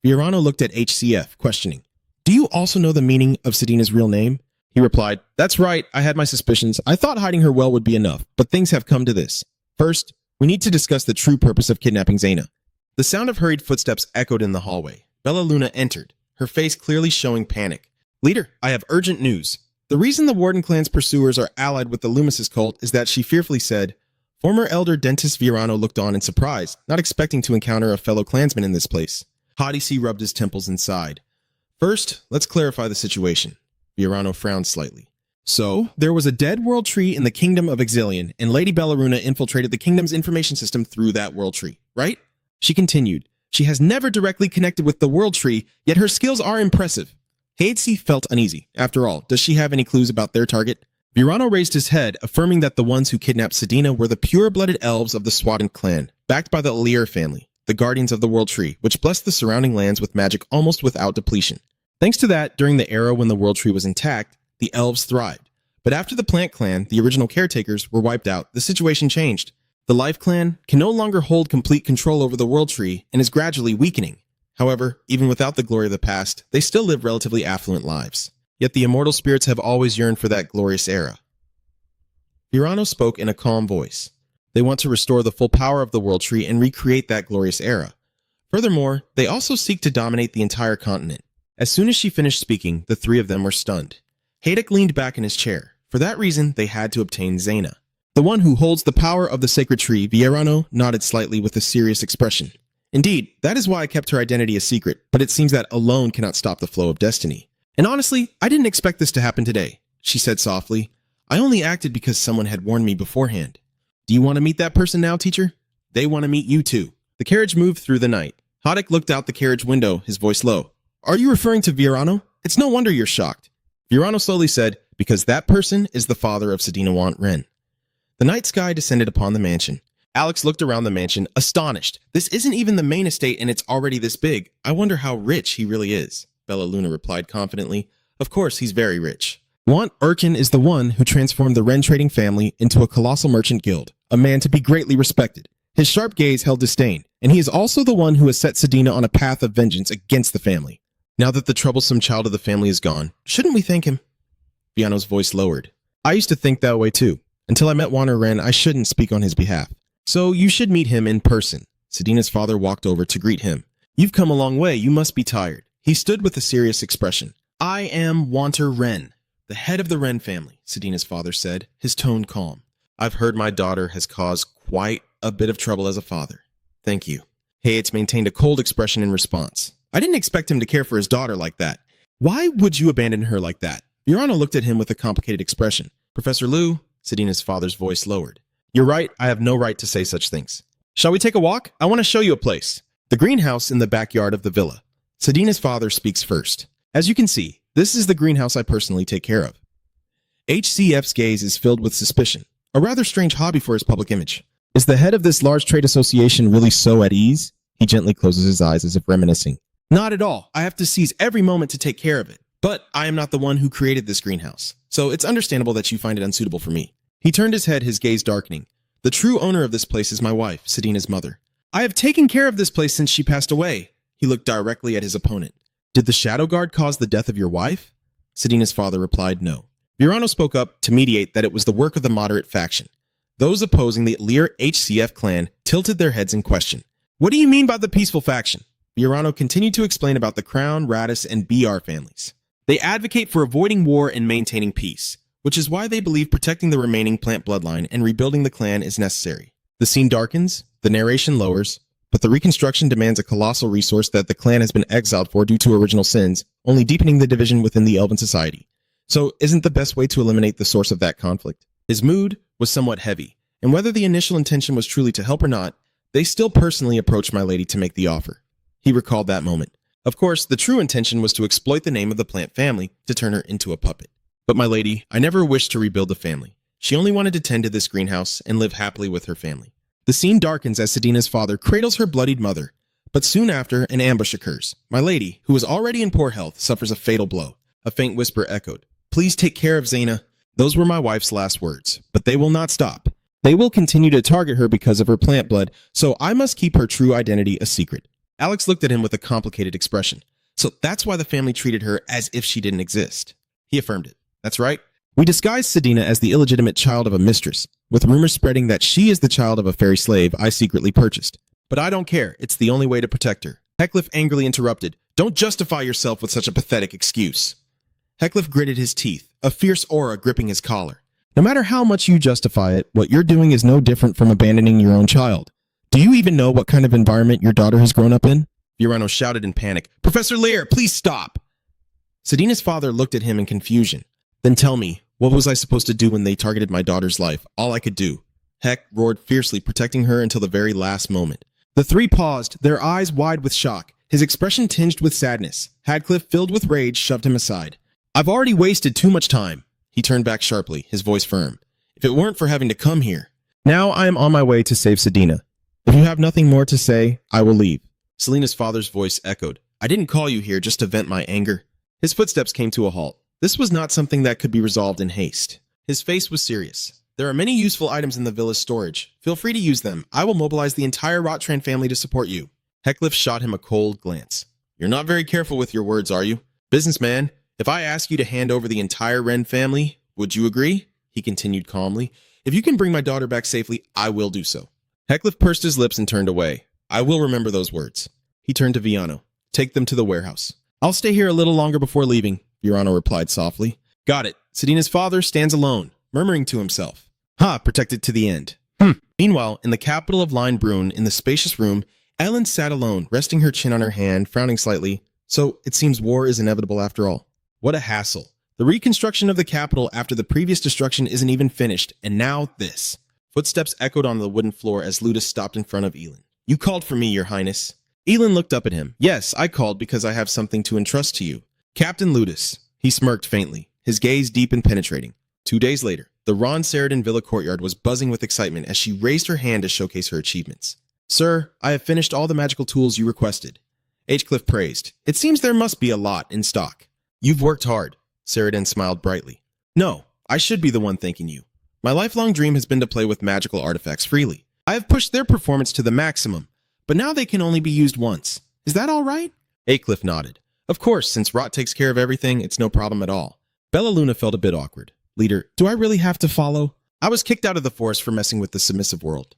Speaker 2: Viorano looked at HCF, questioning, "Do you also know the meaning of Sedina's real name?" He replied, "That's right, I had my suspicions. I thought hiding her well would be enough, but things have come to this. First, we need to discuss the true purpose of kidnapping Zaina." The sound of hurried footsteps echoed in the hallway. Bella Luna entered, her face clearly showing panic. "Leader, I have urgent news. The reason the Warden clan's pursuers are allied with the Lumesis cult is that," she fearfully said. Former Elder Dentis Viorano looked on in surprise, not expecting to encounter a fellow clansman in this place. Hadisi rubbed his temples and sighed. "First, let's clarify the situation." Viorano frowned slightly. "So, there was a dead world tree in the kingdom of Exilion, and Lady Bellaruna infiltrated the kingdom's information system through that world tree, right?" She continued. "She has never directly connected with the world tree, yet her skills are impressive." Hadesi felt uneasy. After all, does she have any clues about their target? Viorano raised his head, affirming that the ones who kidnapped Sedina were the pure-blooded elves of the Swadan clan, backed by the Alir family, the guardians of the world tree, which blessed the surrounding lands with magic almost without depletion. Thanks to that, during the era when the world tree was intact, the elves thrived. But after the Plant Clan, the original caretakers, were wiped out, the situation changed. The Life Clan can no longer hold complete control over the world tree and is gradually weakening. However, even without the glory of the past, they still live relatively affluent lives. Yet the immortal spirits have always yearned for that glorious era. Viorano spoke in a calm voice. They want to restore the full power of the world tree and recreate that glorious era. Furthermore, they also seek to dominate the entire continent. As soon as she finished speaking, the three of them were stunned. Hayek leaned back in his chair. For that reason, they had to obtain Zaina. The one who holds the power of the sacred tree, Viorano nodded slightly with a serious expression. "Indeed, that is why I kept her identity a secret, but it seems that alone cannot stop the flow of destiny. And honestly, I didn't expect this to happen today," she said softly. "I only acted because someone had warned me beforehand." "Do you want to meet that person now, teacher?" "They want to meet you too." The carriage moved through the night. Haddock looked out the carriage window, his voice low. Are you referring to Virano? It's no wonder you're shocked. Virano slowly said, because that person is the father of Sedina Want Ren. The night sky descended upon the mansion. Alex looked around the mansion, astonished. This isn't even the main estate and it's already this big. I wonder how rich he really is. Bella Luna replied confidently. Of course, he's very rich. Want Erkin is the one who transformed the Ren trading family into a colossal merchant guild, a man to be greatly respected. His sharp gaze held disdain, and he is also the one who has set Sedina on a path of vengeance against the family. Now that the troublesome child of the family is gone, shouldn't we thank him? Viano's voice lowered. I used to think that way too. Until I met Wanner Ren, I shouldn't speak on his behalf. So you should meet him in person. Sedina's father walked over to greet him. You've come a long way, you must be tired. He stood with a serious expression. I am Wanter Ren, the head of the Ren family, Sedina's father said, his tone calm. I've heard my daughter has caused quite a bit of trouble as a father. Thank you. Hayes maintained a cold expression in response. I didn't expect him to care for his daughter like that. Why would you abandon her like that? Virano looked at him with a complicated expression. Professor Liu, Sedina's father's voice lowered. You're right, I have no right to say such things. Shall we take a walk? I want to show you a place. The greenhouse in the backyard of the villa. Sedina's father speaks first. As you can see, this is the greenhouse I personally take care of. HCF's gaze is filled with suspicion, a rather strange hobby for his public image. Is the head of this large trade association really so at ease? He gently closes his eyes as if reminiscing. Not at all. I have to seize every moment to take care of it. But I am not the one who created this greenhouse, so it's understandable that you find it unsuitable for me. He turned his head, his gaze darkening. The true owner of this place is my wife, Sedina's mother. I have taken care of this place since she passed away. He looked directly at his opponent. Did the Shadow Guard cause the death of your wife? Sedina's father replied no. Virano spoke up to mediate that it was the work of the moderate faction. Those opposing the Lear HCF clan tilted their heads in question. What do you mean by the peaceful faction? Virano continued to explain about the Crown, Radis, and BR families. They advocate for avoiding war and maintaining peace, which is why they believe protecting the remaining plant bloodline and rebuilding the clan is necessary. The scene darkens, the narration lowers, but the reconstruction demands a colossal resource that the clan has been exiled for due to original sins, only deepening the division within the Elven society. So isn't the best way to eliminate the source of that conflict? His mood was somewhat heavy, and whether the initial intention was truly to help or not, they still personally approached my lady to make the offer. He recalled that moment. Of course, the true intention was to exploit the name of the plant family to turn her into a puppet. But my lady, I never wished to rebuild the family. She only wanted to tend to this greenhouse and live happily with her family. The scene darkens as Sedina's father cradles her bloodied mother, but soon after, an ambush occurs. My lady, who is already in poor health, suffers a fatal blow. A faint whisper echoed. Please take care of Zaina. Those were my wife's last words, but they will not stop. They will continue to target her because of her plant blood, so I must keep her true identity a secret. Alex looked at him with a complicated expression. So that's why the family treated her as if she didn't exist. He affirmed it. That's right. We disguised Sedina as the illegitimate child of a mistress, with rumors spreading that she is the child of a fairy slave I secretly purchased. But I don't care. It's the only way to protect her. Heckliff angrily interrupted. Don't justify yourself with such a pathetic excuse. Heckliff gritted his teeth, a fierce aura gripping his collar. No matter how much you justify it, what you're doing is no different from abandoning your own child. Do you even know what kind of environment your daughter has grown up in? Virano shouted in panic. Professor Lear, please stop! Sedina's father looked at him in confusion. Then tell me, what was I supposed to do when they targeted my daughter's life? All I could do. Heck roared fiercely, protecting her until the very last moment. The three paused, their eyes wide with shock, his expression tinged with sadness. Hadcliffe, filled with rage, shoved him aside. I've already wasted too much time. He turned back sharply, his voice firm. If it weren't for having to come here. Now I am on my way to save Sedina. If you have nothing more to say, I will leave. Selena's father's voice echoed. I didn't call you here just to vent my anger. His footsteps came to a halt. This was not something that could be resolved in haste. His face was serious. There are many useful items in the villa's storage. Feel free to use them. I will mobilize the entire Rottran family to support you. Heckliff shot him a cold glance. You're not very careful with your words, are you? Businessman, if I ask you to hand over the entire Wren family, would you agree? He continued calmly. If you can bring my daughter back safely, I will do so. Heckliff pursed his lips and turned away. I will remember those words. He turned to Viano. Take them to the warehouse. I'll stay here a little longer before leaving, Viano replied softly. Got it. Sedina's father stands alone, murmuring to himself. Protected to the end. Meanwhile, in the capital of Line Brune, in the spacious room, Ellen sat alone, resting her chin on her hand, frowning slightly. So, it seems war is inevitable after all. What a hassle. The reconstruction of the capital after the previous destruction isn't even finished, and now this. Footsteps echoed on the wooden floor as Ludus stopped in front of Elin. You called for me, Your Highness.
Speaker 1: Elin looked up at him. Yes, I called because I have something to entrust to you. Captain Ludus. He smirked faintly, his gaze deep and penetrating. 2 days later, the Ron Sheridan Villa courtyard was buzzing with excitement as she raised her hand to showcase her achievements. Sir, I have finished all the magical tools you requested. Cliff praised. It seems there must be a lot in stock. You've worked hard. Sheridan smiled brightly. No, I should be the one thanking you. My lifelong dream has been to play with magical artifacts freely. I have pushed their performance to the maximum, but now they can only be used once. Is that all right? Cliff nodded. Of course, since Rot takes care of everything, it's no problem at all. Bella Luna felt a bit awkward. Leader, do I really have to follow? I was kicked out of the forest for messing with the submissive world.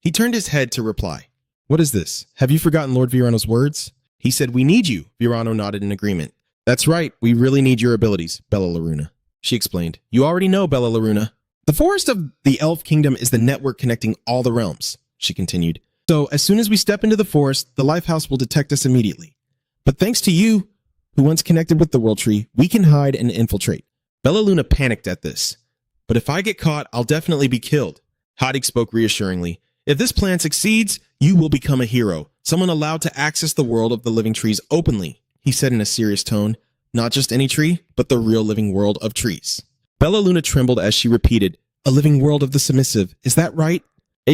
Speaker 1: He turned his head to reply. What is this? Have you forgotten Lord Virano's words? He said, we need you. Virano nodded in agreement. That's right, we really need your abilities, Bella Laruna. She explained. You already know, Bella Laruna. The forest of the Elf Kingdom is the network connecting all the realms, she continued. So as soon as we step into the forest, the Lifehouse will detect us immediately. But thanks to you, who once connected with the World Tree, we can hide and infiltrate. Bella Luna panicked at this. But if I get caught, I'll definitely be killed. Hadig spoke reassuringly. If this plan succeeds, you will become a hero, someone allowed to access the world of the living trees openly, he said in a serious tone. Not just any tree, but the real living world of trees. Bella Luna trembled as she repeated, a living world of the submissive, is that right?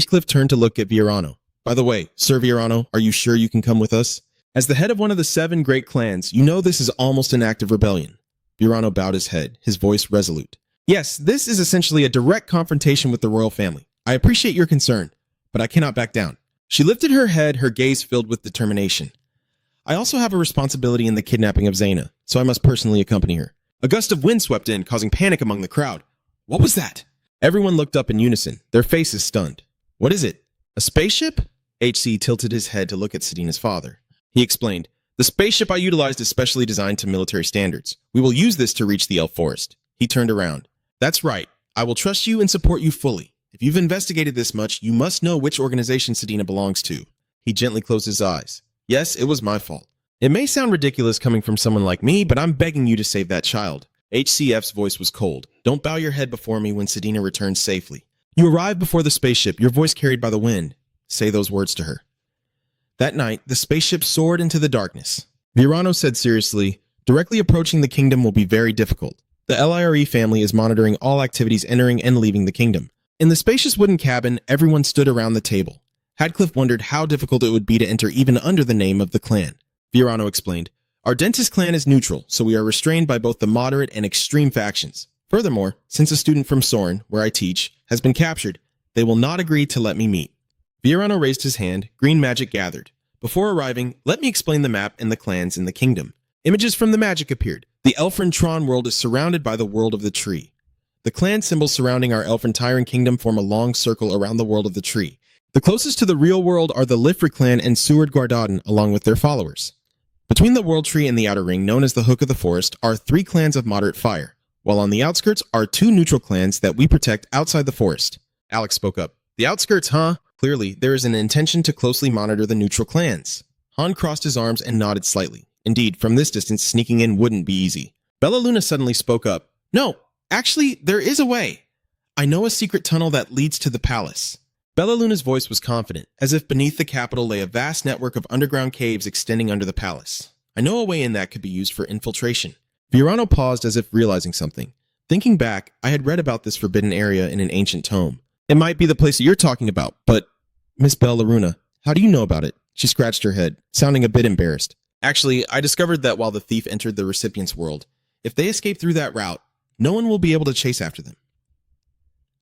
Speaker 1: Cliff turned to look at Virano. By the way, Sir Virano, are you sure you can come with us? As the head of one of the 7 great clans, you know this is almost an act of rebellion. Virano bowed his head, his voice resolute. Yes, this is essentially a direct confrontation with the royal family. I appreciate your concern, but I cannot back down. She lifted her head, her gaze filled with determination. I also have a responsibility in the kidnapping of Zaina, so I must personally accompany her. A gust of wind swept in, causing panic among the crowd. What was that? Everyone looked up in unison, their faces stunned. What is it? A spaceship? HC tilted his head to look at Sedina's father. He explained, the spaceship I utilized is specially designed to military standards. We will use this to reach the Elf Forest. He turned around. That's right. I will trust you and support you fully. If you've investigated this much, you must know which organization Sedina belongs to. He gently closed his eyes. Yes, it was my fault. It may sound ridiculous coming from someone like me, but I'm begging you to save that child. HCF's voice was cold. Don't bow your head before me when Sedina returns safely. You arrived before the spaceship, your voice carried by the wind. Say those words to her. That night, the spaceship soared into the darkness. Virano said seriously, directly approaching the kingdom will be very difficult. The LIRE family is monitoring all activities entering and leaving the kingdom. In the spacious wooden cabin, everyone stood around the table. Hadcliffe wondered how difficult it would be to enter even under the name of the clan. Virano explained, our dentist clan is neutral, so we are restrained by both the moderate and extreme factions. Furthermore, since a student from Soren, where I teach, has been captured, they will not agree to let me meet. Virano raised his hand, green magic gathered. Before arriving, let me explain the map and the clans in the kingdom. Images from the magic appeared. The Elfrin Tron world is surrounded by the world of the tree. The clan symbols surrounding our Elfrin Tyrant kingdom form a long circle around the world of the tree. The closest to the real world are the Lifri clan and Seward Guardaden, along with their followers. Between the World Tree and the Outer Ring, known as the Hook of the Forest, are 3 clans of moderate fire, while on the outskirts are 2 neutral clans that we protect outside the forest. Alex spoke up. The outskirts, huh? Clearly, there is an intention to closely monitor the neutral clans. Han crossed his arms and nodded slightly. Indeed, from this distance, sneaking in wouldn't be easy. Bella Luna suddenly spoke up. No, actually, there is a way. I know a secret tunnel that leads to the palace. Bella Luna's voice was confident, as if beneath the capital lay a vast network of underground caves extending under the palace. I know a way in that could be used for infiltration. Virano paused as if realizing something. Thinking back, I had read about this forbidden area in an ancient tome. It might be the place that you're talking about, but... Miss Bella Laruna, how do you know about it? She scratched her head, sounding a bit embarrassed. Actually, I discovered that while the thief entered the recipient's world, if they escape through that route, no one will be able to chase after them.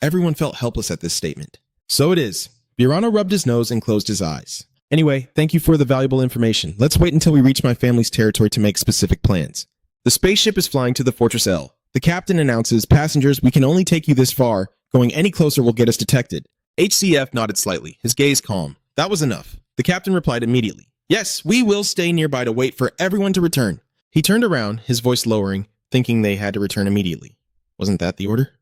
Speaker 1: Everyone felt helpless at this statement. So it is. Virano rubbed his nose and closed his eyes. Anyway, thank you for the valuable information. Let's wait until we reach my family's territory to make specific plans. The spaceship is flying to the Fortress L. The captain announces, passengers, we can only take you this far. Going any closer will get us detected. HCF nodded slightly, his gaze calm. That was enough. The captain replied immediately. Yes, we will stay nearby to wait for everyone to return. He turned around, his voice lowering, thinking they had to return immediately. Wasn't that the order?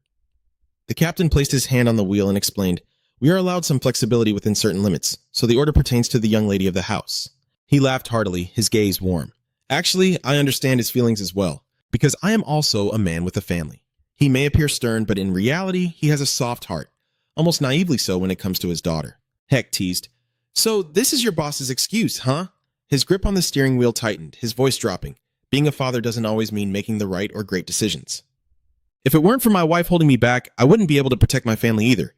Speaker 1: The captain placed his hand on the wheel and explained, we are allowed some flexibility within certain limits, so the order pertains to the young lady of the house. He laughed heartily, his gaze warm. Actually, I understand his feelings as well, because I am also a man with a family. He may appear stern, but in reality, he has a soft heart, almost naively so when it comes to his daughter. Heck, teased. So this is your boss's excuse, huh? His grip on the steering wheel tightened, his voice dropping. Being a father doesn't always mean making the right or great decisions. If it weren't for my wife holding me back, I wouldn't be able to protect my family either.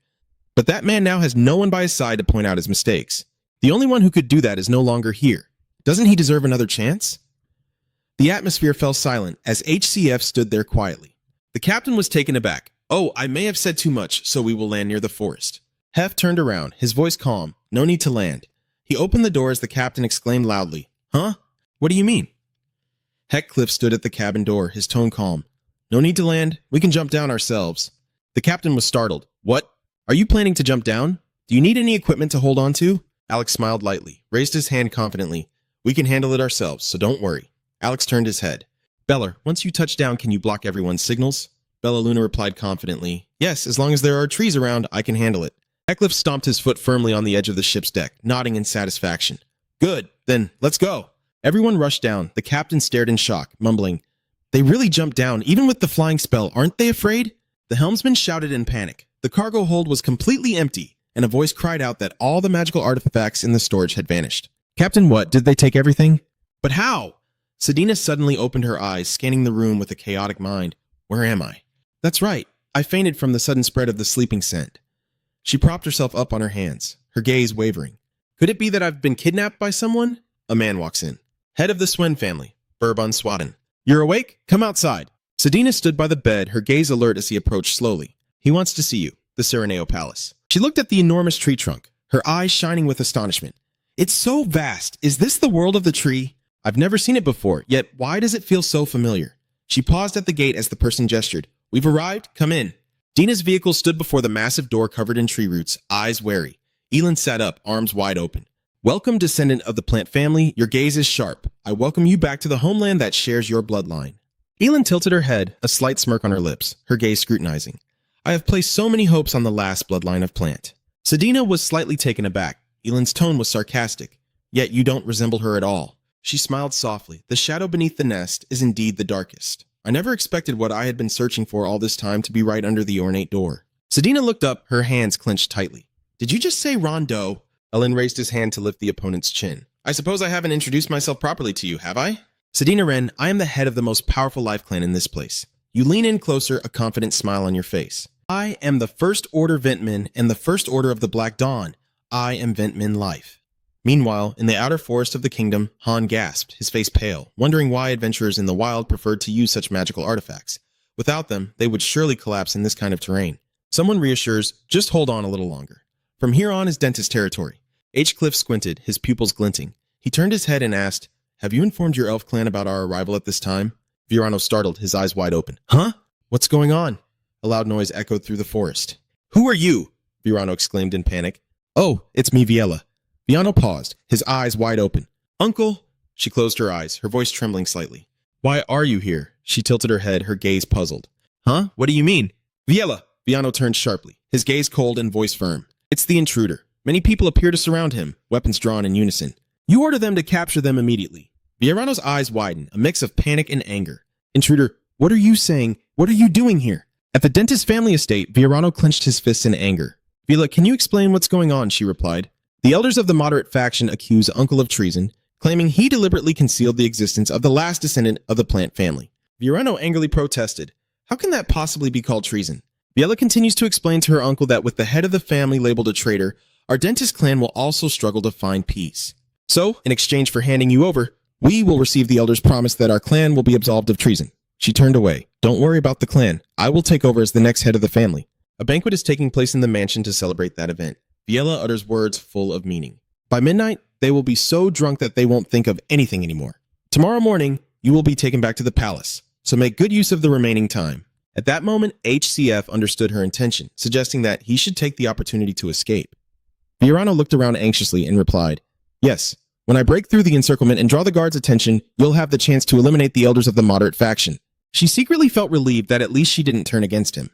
Speaker 1: But that man now has no one by his side to point out his mistakes. The only one who could do that is no longer here. Doesn't he deserve another chance? The atmosphere fell silent as HCF stood there quietly. The captain was taken aback. Oh, I may have said too much, so we will land near the forest. Hef turned around, his voice calm. No need to land. He opened the door as the captain exclaimed loudly. Huh? What do you mean? Heckcliff stood at the cabin door, his tone calm. No need to land. We can jump down ourselves. The captain was startled. What? Are you planning to jump down? Do you need any equipment to hold on to? Alex smiled lightly, raised his hand confidently. We can handle it ourselves, so don't worry. Alex turned his head. Beller, once you touch down, can you block everyone's signals? Bella Luna replied confidently. Yes, as long as there are trees around, I can handle it. Heckcliff stomped his foot firmly on the edge of the ship's deck, nodding in satisfaction. Good, then let's go. Everyone rushed down. The captain stared in shock, mumbling, They really jumped down, even with the flying spell, aren't they afraid? The helmsman shouted in panic. The cargo hold was completely empty, and a voice cried out that all the magical artifacts in the storage had vanished. Captain, what? Did they take everything? But how? Sedina suddenly opened her eyes, scanning the room with a chaotic mind. Where am I? That's right. I fainted from the sudden spread of the sleeping scent. She propped herself up on her hands, her gaze wavering. Could it be that I've been kidnapped by someone? A man walks in. Head of the Swen family, Bourbon Swadden. You're awake? Come outside. Sedina stood by the bed, her gaze alert as he approached slowly. He wants to see you, the Sereneo Palace. She looked at the enormous tree trunk, her eyes shining with astonishment. It's so vast. Is this the world of the tree? I've never seen it before, yet why does it feel so familiar? She paused at the gate as the person gestured. We've arrived. Come in. Dina's vehicle stood before the massive door covered in tree roots, eyes wary. Elin sat up, arms wide open. Welcome, descendant of the plant family. Your gaze is sharp. I welcome you back to the homeland that shares your bloodline. Elin tilted her head, a slight smirk on her lips, her gaze scrutinizing. I have placed so many hopes on the last bloodline of plant. Sedina was slightly taken aback. Elin's tone was sarcastic. Yet you don't resemble her at all. She smiled softly. The shadow beneath the nest is indeed the darkest. I never expected what I had been searching for all this time to be right under the ornate door. Sedina looked up, her hands clenched tightly. Did you just say Rondeau? Elin raised his hand to lift the opponent's chin. I suppose I haven't introduced myself properly to you, have I? Sedina Wren, I am the head of the most powerful life clan in this place. You lean in closer, a confident smile on your face. I am the First Order Ventman and the First Order of the Black Dawn. I am Ventman Life. Meanwhile, in the outer forest of the kingdom, Han gasped, his face pale, wondering why adventurers in the wild preferred to use such magical artifacts. Without them, they would surely collapse in this kind of terrain. Someone reassures, just hold on a little longer. From here on is dentist territory. Cliff squinted, his pupils glinting. He turned his head and asked, Have you informed your elf clan about our arrival at this time? Virano startled, his eyes wide open. Huh? What's going on? A loud noise echoed through the forest. Who are you? Virano exclaimed in panic. Oh, it's me, Viella. Viano paused, his eyes wide open. Uncle? She closed her eyes, her voice trembling slightly. Why are you here? She tilted her head, her gaze puzzled. Huh? What do you mean? Viella! Viano turned sharply, his gaze cold and voice firm. It's the intruder. Many people appear to surround him, weapons drawn in unison. You order them to capture them immediately. Viarano's eyes widened, a mix of panic and anger. Intruder, what are you saying? What are you doing here? At the dentist family estate, Viarano clenched his fists in anger. Vila, can you explain what's going on? She replied. The elders of the moderate faction accuse Uncle of treason, claiming he deliberately concealed the existence of the last descendant of the plant family. Viarano angrily protested. How can that possibly be called treason? Viella continues to explain to her uncle that with the head of the family labeled a traitor, our dentist clan will also struggle to find peace. So, in exchange for handing you over, we will receive the elder's promise that our clan will be absolved of treason. She turned away. Don't worry about the clan. I will take over as the next head of the family. A banquet is taking place in the mansion to celebrate that event. Viella utters words full of meaning. By midnight, they will be so drunk that they won't think of anything anymore. Tomorrow morning, you will be taken back to the palace, so make good use of the remaining time. At that moment, HCF understood her intention, suggesting that he should take the opportunity to escape. Viorano looked around anxiously and replied, Yes, when I break through the encirclement and draw the guards' attention, you'll have the chance to eliminate the elders of the moderate faction. She secretly felt relieved that at least she didn't turn against him.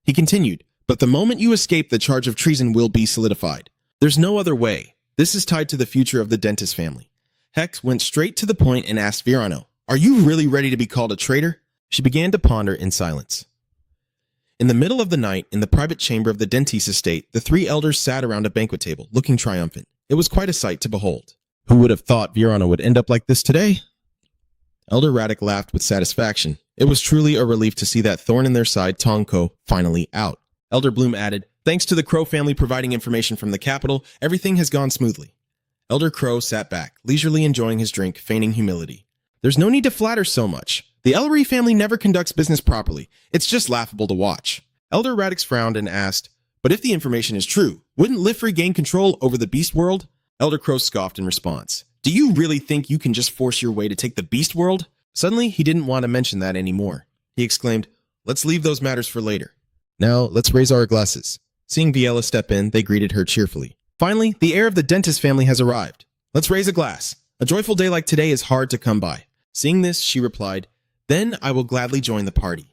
Speaker 1: He continued, But the moment you escape, the charge of treason will be solidified. There's no other way. This is tied to the future of the dentist family. Hex went straight to the point and asked Viorano, Are you really ready to be called a traitor? She began to ponder in silence. In the middle of the night, in the private chamber of the dentist's estate, the three elders sat around a banquet table, looking triumphant. It was quite a sight to behold. Who would have thought Virano would end up like this today? Elder Radek laughed with satisfaction. It was truly a relief to see that thorn in their side, Tonko, finally out. Elder Bloom added, "Thanks to the Crow family providing information from the capital, everything has gone smoothly." Elder Crow sat back, leisurely enjoying his drink, feigning humility. "There's no need to flatter so much. The Ellery family never conducts business properly. It's just laughable to watch." Elder Radix frowned and asked, "But if the information is true, wouldn't Lifrey gain control over the Beast World?" Elder Crow scoffed in response. "Do you really think you can just force your way to take the Beast World?" Suddenly, he didn't want to mention that anymore. He exclaimed, "Let's leave those matters for later. Now, let's raise our glasses." Seeing Viella step in, they greeted her cheerfully. "Finally, the heir of the dentist family has arrived. Let's raise a glass. A joyful day like today is hard to come by." Seeing this, she replied, "Then I will gladly join the party."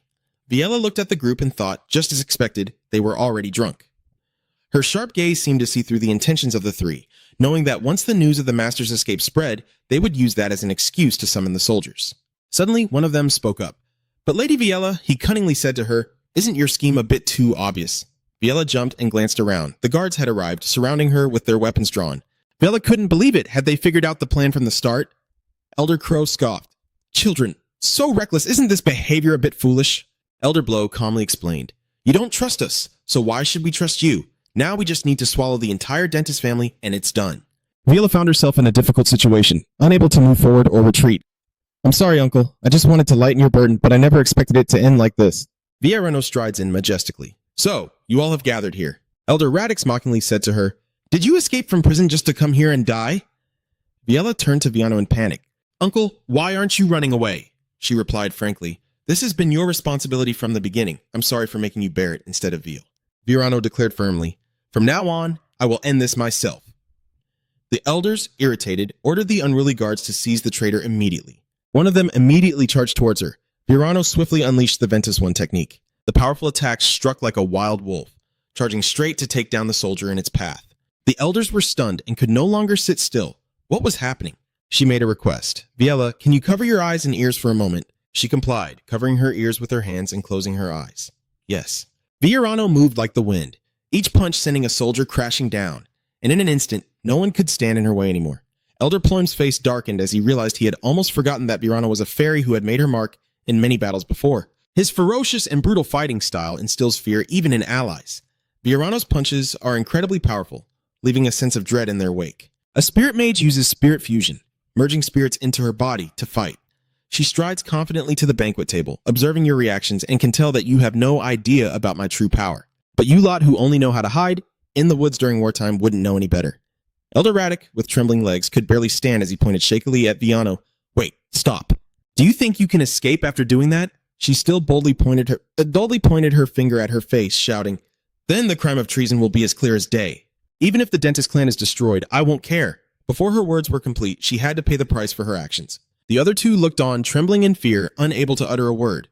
Speaker 1: Viella looked at the group and thought, just as expected, they were already drunk. Her sharp gaze seemed to see through the intentions of the three, knowing that once the news of the master's escape spread, they would use that as an excuse to summon the soldiers. Suddenly, one of them spoke up. "But Lady Viella," he cunningly said to her, "isn't your scheme a bit too obvious?" Viella jumped and glanced around. The guards had arrived, surrounding her with their weapons drawn. Viella couldn't believe it. Had they figured out the plan from the start? Elder Crow scoffed. "Children, so reckless. Isn't this behavior a bit foolish?" Elder Blow calmly explained, "You don't trust us, so why should we trust you? Now we just need to swallow the entire dentist family, and it's done." Viella found herself in a difficult situation, unable to move forward or retreat. "I'm sorry, Uncle. I just wanted to lighten your burden, but I never expected it to end like this." Villareno strides in majestically. "So, you all have gathered here." Elder Radix mockingly said to her, "Did you escape from prison just to come here and die?" Viella turned to Viano in panic. "Uncle, why aren't you running away?" She replied frankly, "This has been your responsibility from the beginning. I'm sorry for making you bear it instead of Veal." Virano declared firmly, "From now on, I will end this myself." The elders, irritated, ordered the unruly guards to seize the traitor immediately. One of them immediately charged towards her. Virano swiftly unleashed the Ventus One technique. The powerful attack struck like a wild wolf, charging straight to take down the soldier in its path. The elders were stunned and could no longer sit still. What was happening? She made a request. "Viella, can you cover your eyes and ears for a moment?" She complied, covering her ears with her hands and closing her eyes. Yes. Virano moved like the wind, each punch sending a soldier crashing down, and in an instant, no one could stand in her way anymore. Elder Ploym's face darkened as he realized he had almost forgotten that Virano was a fairy who had made her mark in many battles before. His ferocious and brutal fighting style instills fear even in allies. Virano's punches are incredibly powerful, leaving a sense of dread in their wake. A spirit mage uses spirit fusion, merging spirits into her body to fight. She strides confidently to the banquet table, observing your reactions, and can tell that you have no idea about my true power. But you lot who only know how to hide in the woods during wartime wouldn't know any better. Elder Radek, with trembling legs, could barely stand as he pointed shakily at Viano. "Wait, stop. Do you think you can escape after doing that?" She still boldly pointed her finger at her face, shouting, "Then the crime of treason will be as clear as day. Even if the dentist clan is destroyed, I won't care." Before her words were complete, she had to pay the price for her actions. The other two looked on, trembling in fear, unable to utter a word.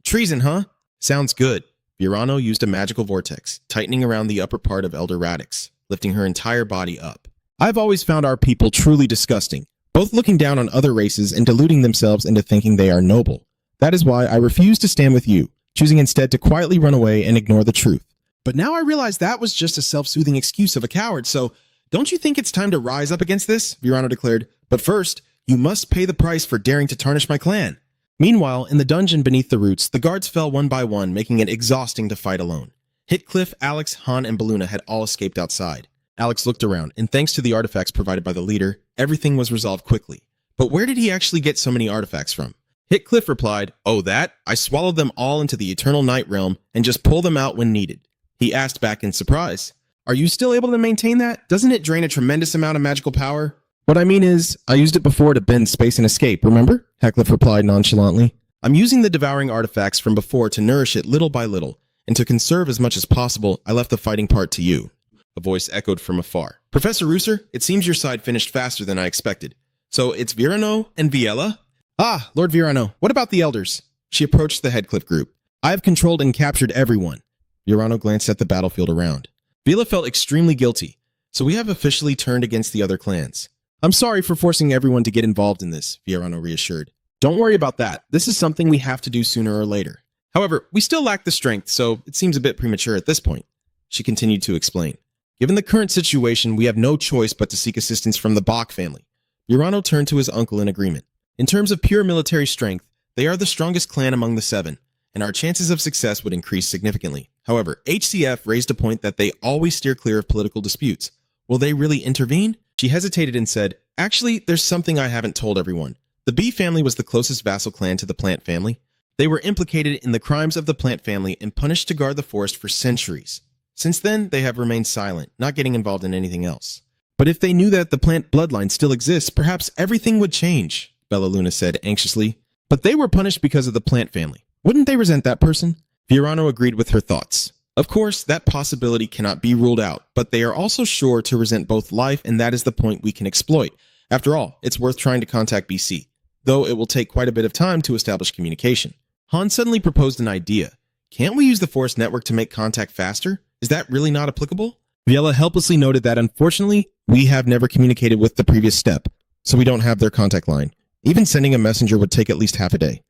Speaker 1: "Treason, huh? Sounds good." Virano used a magical vortex, tightening around the upper part of Elder Radix, lifting her entire body up. "I've always found our people truly disgusting, both looking down on other races and deluding themselves into thinking they are noble. That is why I refuse to stand with you, choosing instead to quietly run away and ignore the truth. But now I realize that was just a self-soothing excuse of a coward, so don't you think it's time to rise up against this?" Virano declared. "But first, you must pay the price for daring to tarnish my clan." Meanwhile, in the dungeon beneath the roots, the guards fell one by one, making it exhausting to fight alone. Hitcliffe, Alex, Han, and Baluna had all escaped outside. Alex looked around, and thanks to the artifacts provided by the leader, everything was resolved quickly. But where did he actually get so many artifacts from? Hitcliffe replied, "Oh, that? I swallowed them all into the Eternal Night Realm and just pull them out when needed." He asked back in surprise, "Are you still able to maintain that? Doesn't it drain a tremendous amount of magical power?" "What I mean is, I used it before to bend space and escape, remember?" Hitcliffe replied nonchalantly. "I'm using the devouring artifacts from before to nourish it little by little, and to conserve as much as possible, I left the fighting part to you." A voice echoed from afar. "Professor Rooser, it seems your side finished faster than I expected. So it's Virano and Viella?" "Ah, Lord Virano, what about the elders?" She approached the Headcliff group. "I have controlled and captured everyone." Virano glanced at the battlefield around. Viella felt extremely guilty, so we have officially turned against the other clans. "I'm sorry for forcing everyone to get involved in this," Virano reassured. "Don't worry about that. This is something we have to do sooner or later. However, we still lack the strength, so it seems a bit premature at this point." She continued to explain. Given the current situation, we have no choice but to seek assistance from the Bach family. Urano turned to his uncle in agreement. In terms of pure military strength, they are the strongest clan among the 7, and our chances of success would increase significantly. However, HCF raised a point that they always steer clear of political disputes. Will they really intervene? She hesitated and said, actually, there's something I haven't told everyone. The B family was the closest vassal clan to the Plant family. They were implicated in the crimes of the Plant family and punished to guard the forest for centuries. Since then, they have remained silent, not getting involved in anything else. But if they knew that the Plant bloodline still exists, perhaps everything would change, Bella Luna said anxiously. But they were punished because of the Plant family. Wouldn't they resent that person? Fiorano agreed with her thoughts. Of course, that possibility cannot be ruled out, but they are also sure to resent both life, and that is the point we can exploit. After all, it's worth trying to contact BC, though it will take quite a bit of time to establish communication. Han suddenly proposed an idea. Can't we use the Forest Network to make contact faster? Is that really not applicable? Viella helplessly noted that unfortunately, we have never communicated with the previous step, so we don't have their contact line. Even sending a messenger would take at least half a day.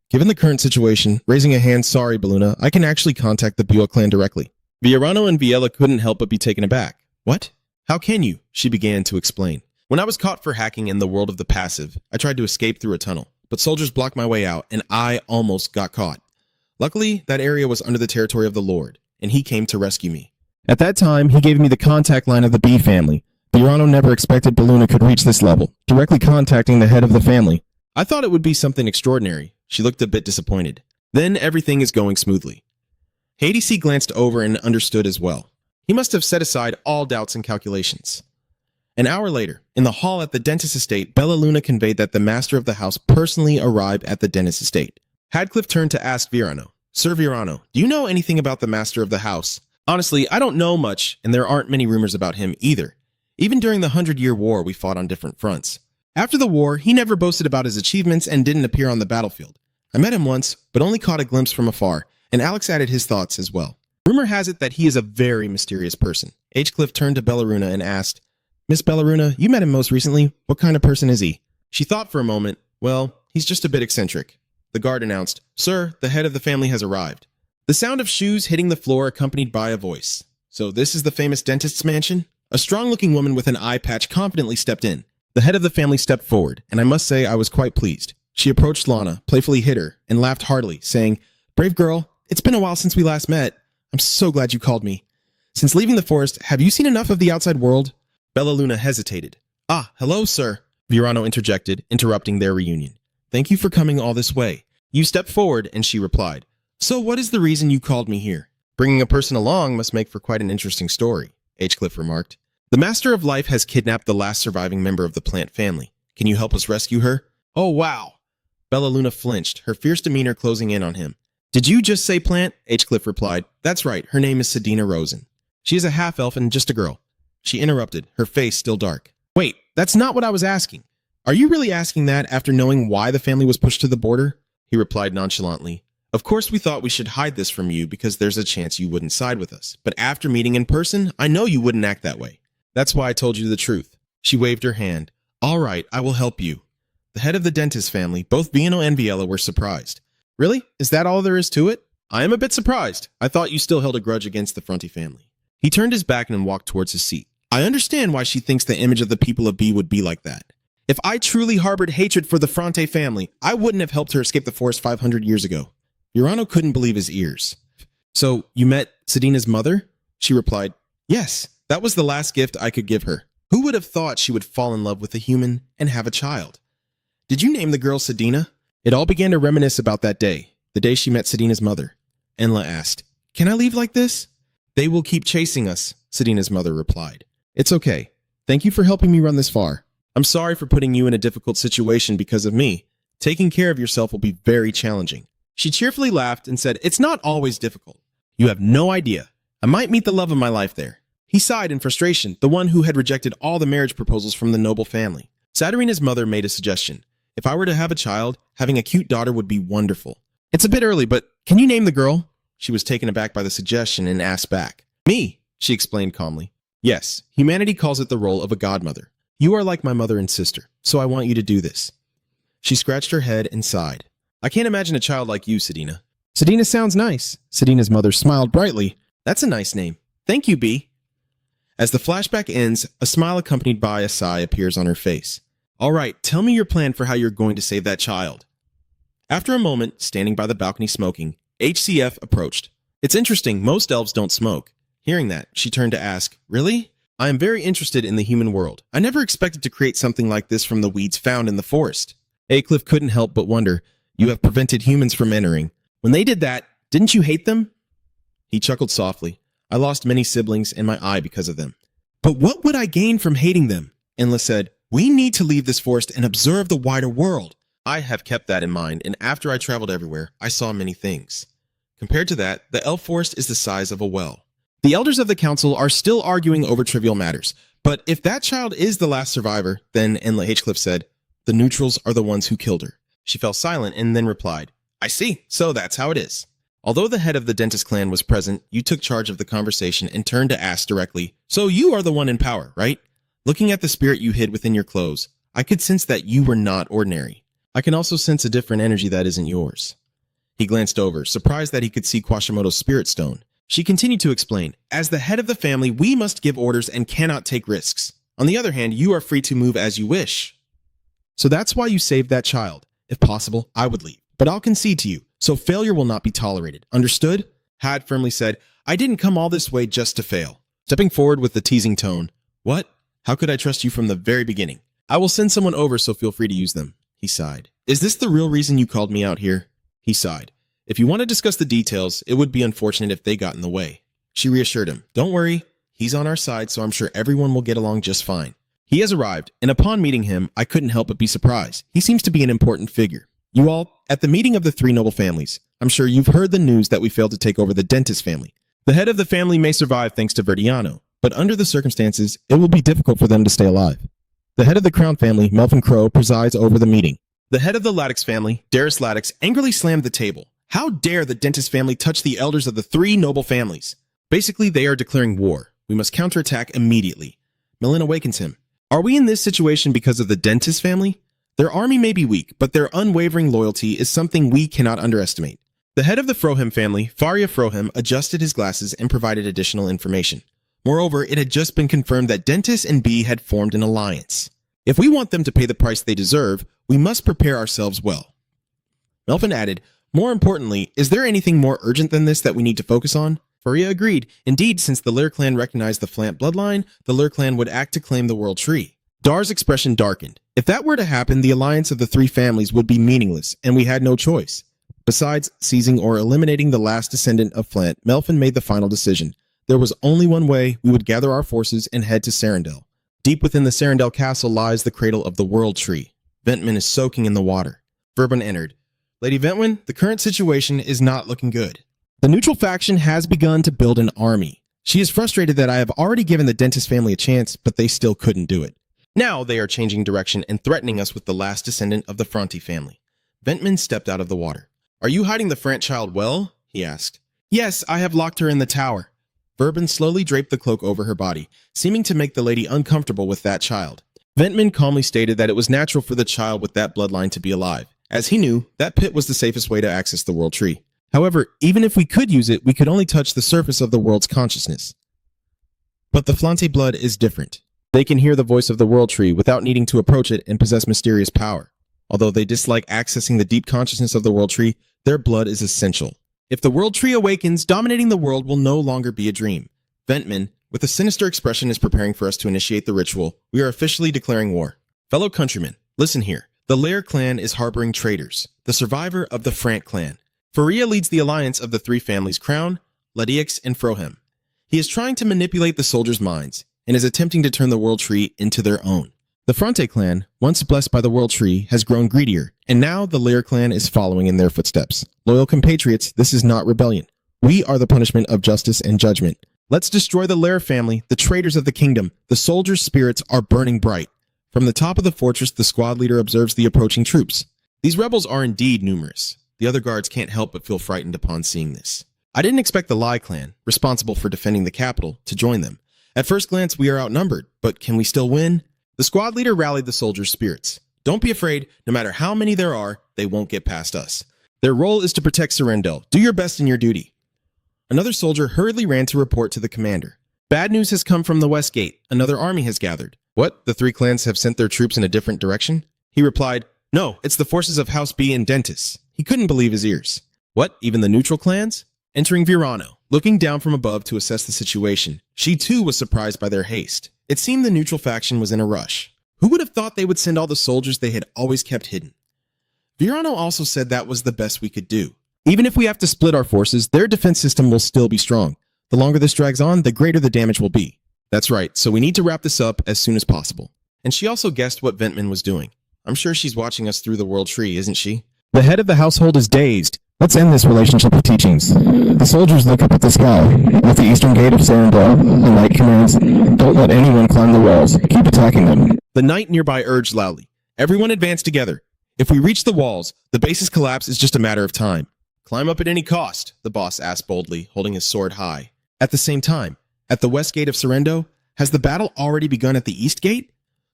Speaker 1: Given the current situation, raising a hand, sorry, Baluna, I can actually contact the Bua clan directly. Viorano and Viella couldn't help but be taken aback. What? How can you? She began to explain. When I was caught for hacking in the world of the passive, I tried to escape through a tunnel, but soldiers blocked my way out, and I almost got caught. Luckily, that area was under the territory of the Lord, and he came to rescue me. At that time, he gave me the contact line of the B family. Viorano never expected Baluna could reach this level, directly contacting the head of the family. I thought it would be something extraordinary. She looked a bit disappointed. Then everything is going smoothly. Hadesy glanced over and understood as well. He must have set aside all doubts and calculations. An hour later, in the hall at the dentist estate, Bella Luna conveyed that the master of the house personally arrived at the dentist estate. Hadcliffe turned to ask Viorano, Sir Viorano, do you know anything about the master of the house? Honestly, I don't know much, and there aren't many rumors about him either. Even during the 100-Year War, we fought on different fronts. After the war, he never boasted about his achievements and didn't appear on the battlefield. I met him once, but only caught a glimpse from afar, and Alex added his thoughts as well. Rumor has it that he is a very mysterious person. Cliff turned to Bellaruna and asked, Miss Bellaruna, you met him most recently. What kind of person is he? She thought for a moment. Well, he's just a bit eccentric. The guard announced, Sir, the head of the family has arrived. The sound of shoes hitting the floor accompanied by a voice. So this is the famous dentist's mansion? A strong-looking woman with an eye patch confidently stepped in. The head of the family stepped forward, and I must say I was quite pleased. She approached Lana, playfully hit her, and laughed heartily, saying, Brave girl, it's been a while since we last met. I'm so glad you called me. Since leaving the forest, have you seen enough of the outside world? Bella Luna hesitated. Ah, hello, sir, Viorano interjected, interrupting their reunion. Thank you for coming all this way. You stepped forward, and she replied, So what is the reason you called me here? Bringing a person along must make for quite an interesting story, Cliff remarked. The Master of Life has kidnapped the last surviving member of the Plant family. Can you help us rescue her? Oh, wow. Bella Luna flinched, her fierce demeanor closing in on him. Did you just say Plant? Cliff replied. That's right, her name is Sedina Rosen. She is a half-elf and just a girl. She interrupted, her face still dark. Wait, that's not what I was asking. Are you really asking that after knowing why the family was pushed to the border? He replied nonchalantly. Of course we thought we should hide this from you because there's a chance you wouldn't side with us. But after meeting in person, I know you wouldn't act that way. That's why I told you the truth. She waved her hand. All right, I will help you. The head of the dentist family, both Viano and Viella, were surprised. Really? Is that all there is to it? I am a bit surprised. I thought you still held a grudge against the Fronte family. He turned his back and walked towards his seat. I understand why she thinks the image of the people of B would be like that. If I truly harbored hatred for the Fronte family, I wouldn't have helped her escape the forest 500 years ago. Urano couldn't believe his ears. So, you met Sedina's mother? She replied, Yes, that was the last gift I could give her. Who would have thought she would fall in love with a human and have a child? Did you name the girl Sedina? It all began to reminisce about that day, the day she met Sedina's mother. Enla asked, Can I leave like this? They will keep chasing us, Sedina's mother replied. It's okay. Thank you for helping me run this far. I'm sorry for putting you in a difficult situation because of me. Taking care of yourself will be very challenging. She cheerfully laughed and said, It's not always difficult. You have no idea. I might meet the love of my life there. He sighed in frustration, the one who had rejected all the marriage proposals from the noble family. Saturina's mother made a suggestion. If I were to have a child, having a cute daughter would be wonderful. It's a bit early, but can you name the girl? She was taken aback by the suggestion and asked back. Me, she explained calmly. Yes, humanity calls it the role of a godmother. You are like my mother and sister, so I want you to do this. She scratched her head and sighed. I can't imagine a child like you, Sedina. Sedina sounds nice. Sedina's mother smiled brightly. That's a nice name. Thank you, B.
Speaker 2: As the flashback ends, a smile accompanied by a sigh appears on her face. All right, tell me your plan for how you're going to save that child. After a moment, standing by the balcony smoking, HCF approached. It's interesting, most elves don't smoke. Hearing that, she turned to ask, really? I am very interested in the human world. I never expected to create something like this from the weeds found in the forest. Aycliffe couldn't help but wonder, you have prevented humans from entering. When they did that, didn't you hate them? He chuckled softly. I lost many siblings and my eye because of them. But what would I gain from hating them? Enla said, we need to leave this forest and observe the wider world. I have kept that in mind, and after I traveled everywhere, I saw many things. Compared to that, the elf forest is the size of a well. The elders of the council are still arguing over trivial matters, but if that child is the last survivor, then Enla Hinchcliffe said, the neutrals are the ones who killed her. She fell silent and then replied, I see, so that's how it is. Although the head of the dentist clan was present, you took charge of the conversation and turned to ask directly, so you are the one in power, right? Looking at the spirit you hid within your clothes, I could sense that you were not ordinary. I can also sense a different energy that isn't yours. He glanced over, surprised that he could see Quasimodo's spirit stone. She continued to explain, as the head of the family, we must give orders and cannot take risks. On the other hand, you are free to move as you wish. So that's why you saved that child. If possible, I would leave. But I'll concede to you, so failure will not be tolerated. Understood? Had firmly said, I didn't come all this way just to fail. Stepping forward with the teasing tone, what? How could I trust you from the very beginning? I will send someone over, so feel free to use them. He sighed. Is this the real reason you called me out here? He sighed. If you want to discuss the details, it would be unfortunate if they got in the way. She reassured him. Don't worry. He's on our side, so I'm sure everyone will get along just fine. He has arrived, and upon meeting him, I couldn't help but be surprised. He seems to be an important figure. You all, at the meeting of the three noble families, I'm sure you've heard the news that we failed to take over the dentist family. The head of the family may survive thanks to Verdiano, but under the circumstances, it will be difficult for them to stay alive. The head of the Crown family, Melvin Crow, presides over the meeting. The head of the Laddox family, Darius Laddox, angrily slammed the table. How dare the dentist family touch the elders of the three noble families? Basically, they are declaring war. We must counterattack immediately. Mercenary Awakens him. Are we in this situation because of the dentist family? Their army may be weak, but their unwavering loyalty is something we cannot underestimate. The head of the Frohem family, Faria Frohem, adjusted his glasses and provided additional information. Moreover, it had just been confirmed that Dentist and B had formed an alliance. If we want them to pay the price they deserve, we must prepare ourselves well. Melvin added, more importantly, is there anything more urgent than this that we need to focus on? Faria agreed. Indeed, since the Lair clan recognized the Flant bloodline, the Lair clan would act to claim the World Tree. Dar's expression darkened. If that were to happen, the alliance of the three families would be meaningless, and we had no choice. Besides seizing or eliminating the last descendant of Flant, Melvin made the final decision. There was only one way: we would gather our forces and head to Sarandel. Deep within the Sarandel castle lies the cradle of the World Tree. Ventman is soaking in the water. Verbin entered. Lady Ventwin, the current situation is not looking good. The neutral faction has begun to build an army. She is frustrated that I have already given the Dentist family a chance, but they still couldn't do it. Now they are changing direction and threatening us with the last descendant of the Fronti family. Ventman stepped out of the water. Are you hiding the Frant child well? He asked. Yes, I have locked her in the tower. Verbin slowly draped the cloak over her body, seeming to make the lady uncomfortable with that child. Ventman calmly stated that it was natural for the child with that bloodline to be alive. As he knew, that pit was the safest way to access the World Tree. However, even if we could use it, we could only touch the surface of the world's consciousness. But the Flante blood is different. They can hear the voice of the World Tree without needing to approach it and possess mysterious power. Although they dislike accessing the deep consciousness of the World Tree, their blood is essential. If the World Tree awakens, dominating the world will no longer be a dream. Ventman, with a sinister expression, is preparing for us to initiate the ritual. We are officially declaring war. Fellow countrymen, listen here. The Lair clan is harboring traitors, the survivor of the Frant clan. Faria leads the alliance of the three families Crown, Ladix, and Frohem. He is trying to manipulate the soldiers' minds and is attempting to turn the World Tree into their own. The Fronte clan, once blessed by the World Tree, has grown greedier, and now the Lair clan is following in their footsteps. Loyal compatriots, this is not rebellion. We are the punishment of justice and judgment. Let's destroy the Lair family, the traitors of the kingdom. The soldiers' spirits are burning bright. From the top of the fortress, the squad leader observes the approaching troops. These rebels are indeed numerous. The other guards can't help but feel frightened upon seeing this. I didn't expect the Lai clan, responsible for defending the capital, to join them. At first glance, we are outnumbered, but can we still win? The squad leader rallied the soldiers' spirits. Don't be afraid, no matter how many there are, they won't get past us. Their role is to protect Sarandel. Do your best in your duty. Another soldier hurriedly ran to report to the commander.
Speaker 1: Bad news has come from the West Gate. Another army has gathered. What? The three clans have sent their troops in a different direction? He replied, no, it's the forces of House B and Dentis. He couldn't believe his ears. What? Even the neutral clans? Entering Virano, looking down from above to assess the situation, she too was surprised by their haste. It seemed the neutral faction was in a rush. Who would have thought they would send all the soldiers they had always kept hidden? Virano also said that was the best we could do. Even if we have to split our forces, their defense system will still be strong. The longer this drags on, the greater the damage will be. That's right, so we need to wrap this up as soon as possible. And she also guessed what Ventman was doing. I'm sure she's watching us through the world tree, isn't she?
Speaker 2: The head of the household is dazed. Let's end this relationship with teachings. The soldiers look up at the sky. At the eastern gate of Sarandel, the knight commands, don't let anyone climb the walls. Keep attacking them.
Speaker 1: The knight nearby urged loudly, everyone advance together. If we reach the walls, the base's collapse is just a matter of time. Climb up at any cost, the boss asked boldly, holding his sword high. At the same time, at the west gate of Sorrento, has the battle already begun at the east gate?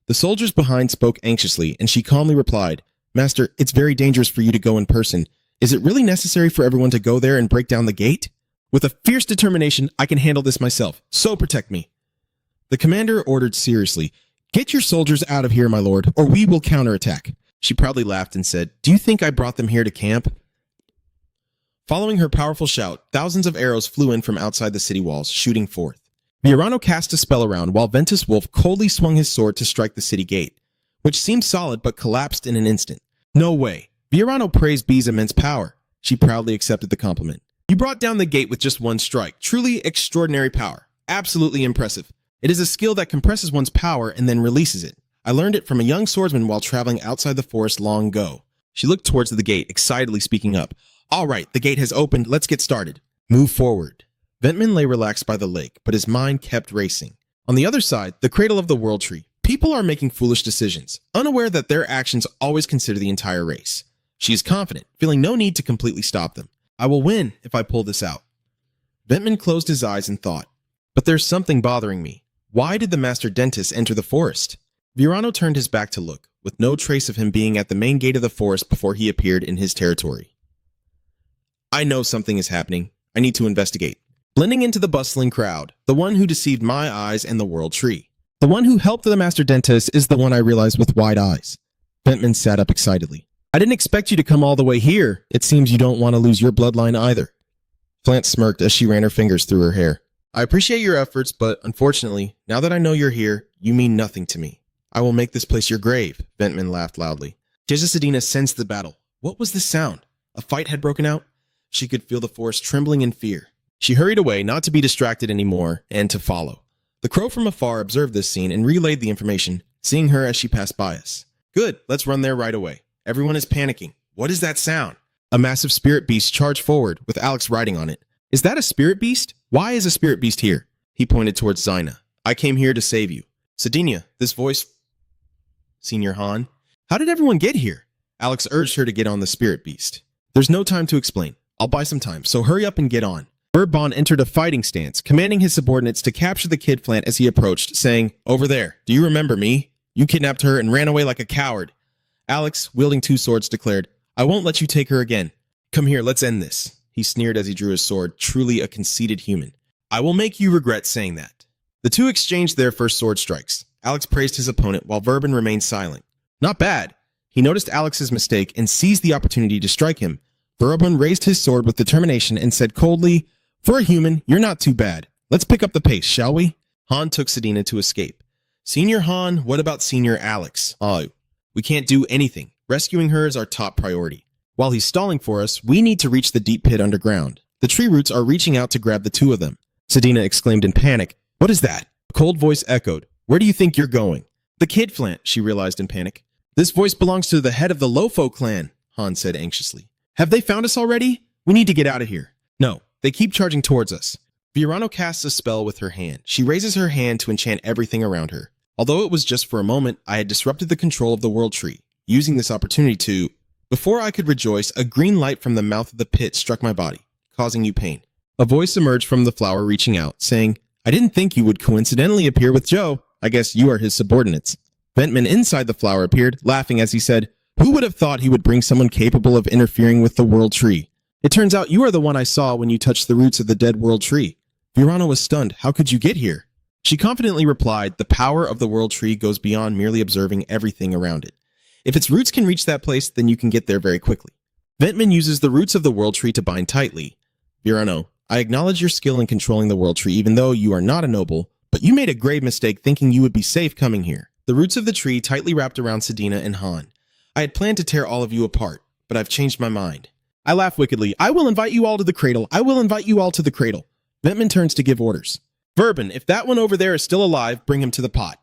Speaker 1: The soldiers behind spoke anxiously, and she calmly replied, Master, it's very dangerous for you to go in person. Is it really necessary for everyone to go there and break down the gate? With a fierce determination, I can handle this myself, so protect me. The commander ordered seriously, get your soldiers out of here, my lord, or we will counterattack. She proudly laughed and said, do you think I brought them here to camp? Following her powerful shout, thousands of arrows flew in from outside the city walls, shooting forth. Virano cast a spell around while Ventus Wolf coldly swung his sword to strike the city gate, which seemed solid but collapsed in an instant. No way. Virano praised B's immense power. She proudly accepted the compliment. You brought down the gate with just one strike. Truly extraordinary power. Absolutely impressive. It is a skill that compresses one's power and then releases it. I learned it from a young swordsman while traveling outside the forest long ago. She looked towards the gate, excitedly speaking up. All right, the gate has opened. Let's get started. Move forward. Ventman lay relaxed by the lake, but his mind kept racing. On the other side, the cradle of the world tree. People are making foolish decisions, unaware that their actions always consider the entire race. She is confident, feeling no need to completely stop them. I will win if I pull this out. Ventman closed his eyes and thought, but there's something bothering me. Why did the master dentist enter the forest? Virano turned his back to look, with no trace of him being at the main gate of the forest before he appeared in his territory. I know something is happening. I need to investigate. Blending into the bustling crowd, the one who deceived my eyes and the world tree. The one who helped the master dentist is the one I realized with wide eyes. Ventman sat up excitedly. I didn't expect you to come all the way here. It seems you don't want to lose your bloodline either. Flint smirked as she ran her fingers through her hair. I appreciate your efforts, but unfortunately, now that I know you're here, you mean nothing to me. I will make this place your grave, Ventman laughed loudly. Jesusadina sensed the battle. What was this sound? A fight had broken out? She could feel the forest trembling in fear. She hurried away, not to be distracted anymore, and to follow. The crow from afar observed this scene and relayed the information, seeing her as she passed by us. Good, let's run there right away. Everyone is panicking. What is that sound? A massive spirit beast charged forward, with Alex riding on it. Is that a spirit beast? Why is a spirit beast here? He pointed towards Zyna. I came here to save you. Sadinia, this voice... Senior Han? How did everyone get here? Alex urged her to get on the spirit beast. There's no time to explain. I'll buy some time, so hurry up and get on. Birdbond entered a fighting stance, commanding his subordinates to capture the kid Flant as he approached, saying, Over there, do you remember me? You kidnapped her and ran away like a coward. Alex, wielding two swords, declared, I won't let you take her again. Come here, let's end this. He sneered as he drew his sword, truly a conceited human. I will make you regret saying that. The two exchanged their first sword strikes. Alex praised his opponent while Verbin remained silent. Not bad. He noticed Alex's mistake and seized the opportunity to strike him. Verbin raised his sword with determination and said coldly, For a human, you're not too bad. Let's pick up the pace, shall we? Han took Sadina to escape. Senior Han, what about Senior Alex? Oh, we can't do anything. Rescuing her is our top priority. While he's stalling for us, we need to reach the deep pit underground. The tree roots are reaching out to grab the two of them. Sadina exclaimed in panic. What is that? A cold voice echoed. Where do you think you're going? The Kid Flant, she realized in panic. This voice belongs to the head of the Lofo clan, Han said anxiously. Have they found us already? We need to get out of here. No, they keep charging towards us. Virano casts a spell with her hand. She raises her hand to enchant everything around her. Although it was just for a moment, I had disrupted the control of the world tree, using this opportunity to... Before I could rejoice, a green light from the mouth of the pit struck my body, causing you pain. A voice emerged from the flower reaching out, saying, I didn't think you would coincidentally appear with Joe. I guess you are his subordinates. Ventman inside the flower appeared, laughing as he said, Who would have thought he would bring someone capable of interfering with the world tree? It turns out you are the one I saw when you touched the roots of the dead world tree. Virano was stunned. How could you get here? She confidently replied, the power of the world tree goes beyond merely observing everything around it. If its roots can reach that place, then you can get there very quickly. Ventman uses the roots of the world tree to bind tightly. Virano, I acknowledge your skill in controlling the world tree even though you are not a noble, but you made a grave mistake thinking you would be safe coming here. The roots of the tree tightly wrapped around Sedina and Han. I had planned to tear all of you apart, but I've changed my mind. I laugh wickedly. I will invite you all to the cradle. I will invite you all to the cradle. Ventman turns to give orders. Verbin, if that one over there is still alive, bring him to the pot.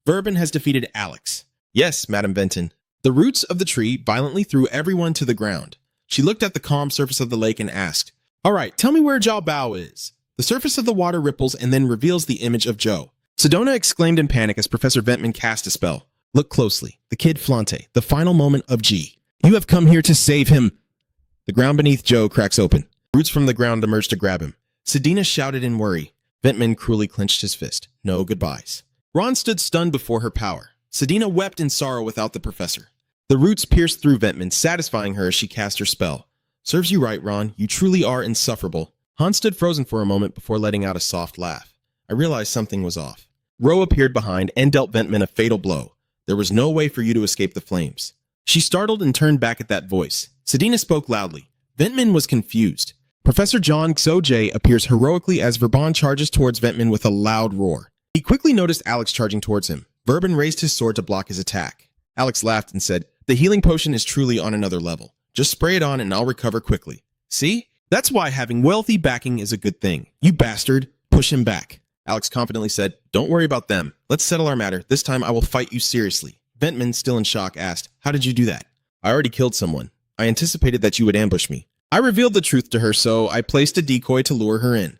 Speaker 1: Verbin has defeated Alex. Yes, Madam Benton. The roots of the tree violently threw everyone to the ground. She looked at the calm surface of the lake and asked, all right, tell me where Zhao Bao is. The surface of the water ripples and then reveals the image of Zhou. Sedona exclaimed in panic as Professor Ventman cast a spell. Look closely. The kid Flante, the final moment of G. You have come here to save him. The ground beneath Zhou cracks open. Roots from the ground emerge to grab him. Sedina shouted in worry. Ventman cruelly clenched his fist. No goodbyes. Ron stood stunned before her power. Sedina wept in sorrow without the professor. The roots pierced through Ventman, satisfying her as she cast her spell. Serves you right, Ron. You truly are insufferable. Han stood frozen for a moment before letting out a soft laugh. I realized something was off. Ro appeared behind and dealt Ventman a fatal blow. There was no way for you to escape the flames. She startled and turned back at that voice. Sedina spoke loudly. Ventman was confused. Professor John Xo-Jay appears heroically as Verbon charges towards Ventman with a loud roar. He quickly noticed Alex charging towards him. Verbon raised his sword to block his attack. Alex laughed and said, the healing potion is truly on another level. Just spray it on and I'll recover quickly. See? That's why having wealthy backing is a good thing. You bastard. Push him back. Alex confidently said, don't worry about them. Let's settle our matter. This time I will fight you seriously. Ventman, still in shock, asked, how did you do that? I already killed someone. I anticipated that you would ambush me. I revealed the truth to her, so I placed a decoy to lure her in.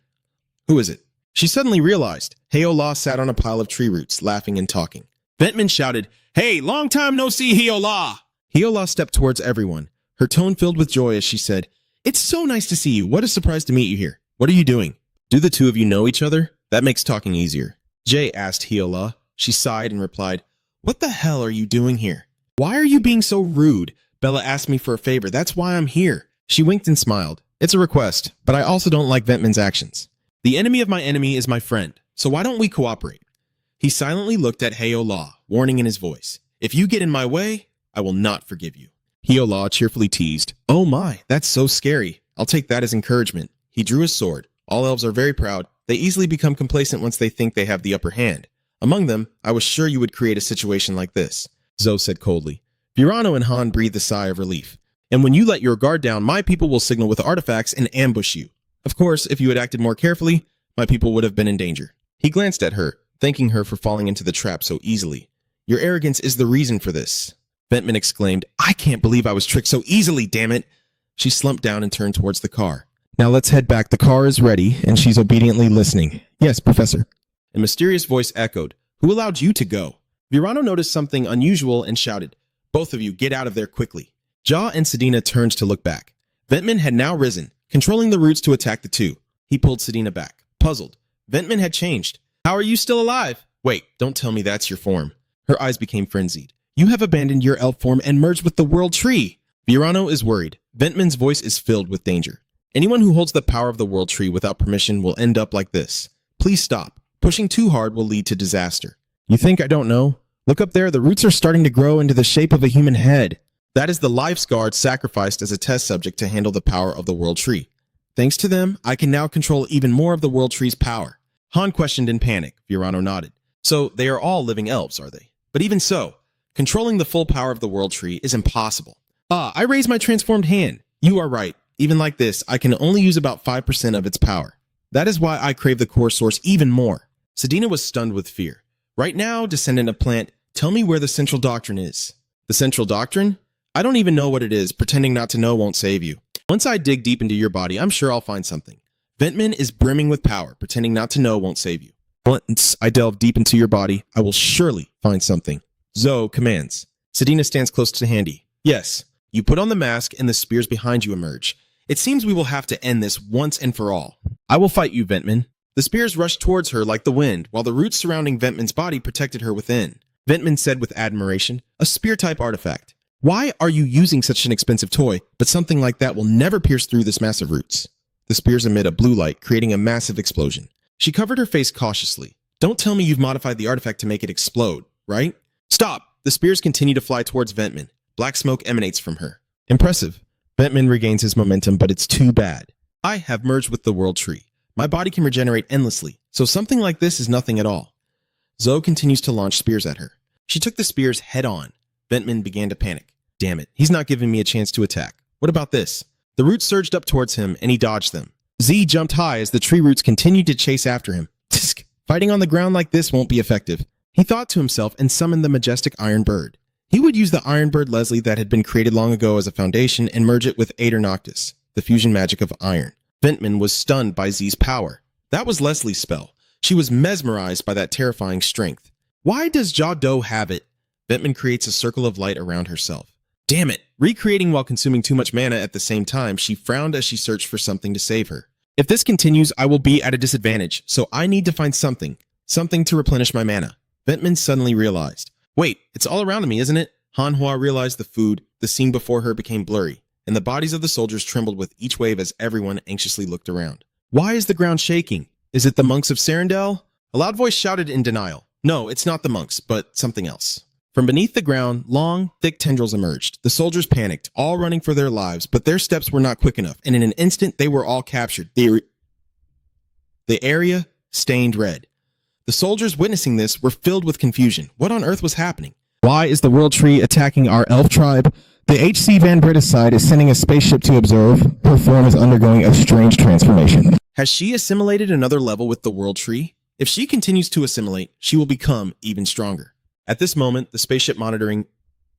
Speaker 1: Who is it? She suddenly realized. Heola sat on a pile of tree roots, laughing and talking. Ventman shouted, hey, long time no see, Heola! Heola stepped towards everyone, her tone filled with joy as she said, it's so nice to see you. What a surprise to meet you here. What are you doing? Do the two of you know each other? That makes talking easier. Jay asked Heola. She sighed and replied, what the hell are you doing here? Why are you being so rude? Bella asked me for a favor. That's why I'm here. She winked and smiled. It's a request, but I also don't like Ventman's actions. The enemy of my enemy is my friend, so why don't we cooperate? He silently looked at Heola, warning in his voice. If you get in my way, I will not forgive you. Heola cheerfully teased. Oh my, that's so scary. I'll take that as encouragement. He drew his sword. All elves are very proud. They easily become complacent once they think they have the upper hand. Among them, I was sure you would create a situation like this, Zoe said coldly. Virano and Han breathed a sigh of relief. And when you let your guard down, my people will signal with artifacts and ambush you. Of course, if you had acted more carefully, my people would have been in danger. He glanced at her, thanking her for falling into the trap so easily. Your arrogance is the reason for this. Ventman exclaimed, I can't believe I was tricked so easily, damn it. She slumped down and turned towards the car. Now let's head back. The car is ready, and she's obediently listening. Yes, Professor. A mysterious voice echoed. Who allowed you to go? Virano noticed something unusual and shouted, both of you get out of there quickly. Ja and Sedina turned to look back. Ventman had now risen, controlling the roots to attack the two. He pulled Sedina back, puzzled. Ventman had changed. How are you still alive? Wait, don't tell me that's your form. Her eyes became frenzied. You have abandoned your elf form and merged with the world tree. Virano is worried. Ventman's voice is filled with danger. Anyone who holds the power of the world tree without permission will end up like this. Please stop. Pushing too hard will lead to disaster. You think I don't know? Look up there, the roots are starting to grow into the shape of a human head. That is the life guard sacrificed as a test subject to handle the power of the world tree. Thanks to them, I can now control even more of the world tree's power. Han questioned in panic. Virano nodded. So they are all living elves, are they? But even so, controlling the full power of the world tree is impossible. I raise my transformed hand. You are right. Even like this, I can only use about 5% of its power. That is why I crave the core source even more. Sedina was stunned with fear. Right now, descendant of plant, tell me where the central doctrine is. The central doctrine? I don't even know what it is. Pretending not to know won't save you. Once I dig deep into your body, I'm sure I'll find something. Ventman is brimming with power. Pretending not to know won't save you. Once I delve deep into your body, I will surely find something. Zoe commands. Sedina stands close to Handy. Yes, you put on the mask and the spears behind you emerge. It seems we will have to end this once and for all. I will fight you, Ventman. The spears rushed towards her like the wind, while the roots surrounding Ventman's body protected her within. Ventman said with admiration, a spear-type artifact. Why are you using such an expensive toy, but something like that will never pierce through this massive roots? The spears emit a blue light, creating a massive explosion. She covered her face cautiously. Don't tell me you've modified the artifact to make it explode, right? Stop! The spears continue to fly towards Ventman. Black smoke emanates from her. Impressive. Ventman regains his momentum, but it's too bad. I have merged with the World Tree. My body can regenerate endlessly, so something like this is nothing at all. Zoe continues to launch spears at her. She took the spears head on. Ventman began to panic. Damn it, he's not giving me a chance to attack. What about this? The roots surged up towards him, and he dodged them. Z jumped high as the tree roots continued to chase after him. Tsk! Fighting on the ground like this won't be effective. He thought to himself and summoned the majestic Iron Bird. He would use the Iron Bird Leslie that had been created long ago as a foundation and merge it with Aether Noctis, the fusion magic of iron. Ventman was stunned by Z's power. That was Leslie's spell. She was mesmerized by that terrifying strength. Why does Jado have it? Ventman creates a circle of light around herself. Damn it! Recreating while consuming too much mana at the same time, she frowned as she searched for something to save her. If this continues, I will be at a disadvantage, so I need to find something to replenish my mana. Ventman suddenly realized. Wait, it's all around me, isn't it? Manhwa realized the food, the scene before her became blurry, and the bodies of the soldiers trembled with each wave as everyone anxiously looked around. Why is the ground shaking? Is it the monks of Serendel? A loud voice shouted in denial. No, it's not the monks, but something else. From beneath the ground, long, thick tendrils emerged. The soldiers panicked, all running for their lives, but their steps were not quick enough, and in an instant they were all captured. The area stained red. The soldiers witnessing this were filled with confusion. What on earth was happening?
Speaker 2: Why is the World Tree attacking our elf tribe? The HC Van Britta side is sending a spaceship to observe. Her form is undergoing a strange transformation.
Speaker 1: Has she assimilated another level with the World Tree? If she continues to assimilate, she will become even stronger. At this moment, the spaceship monitoring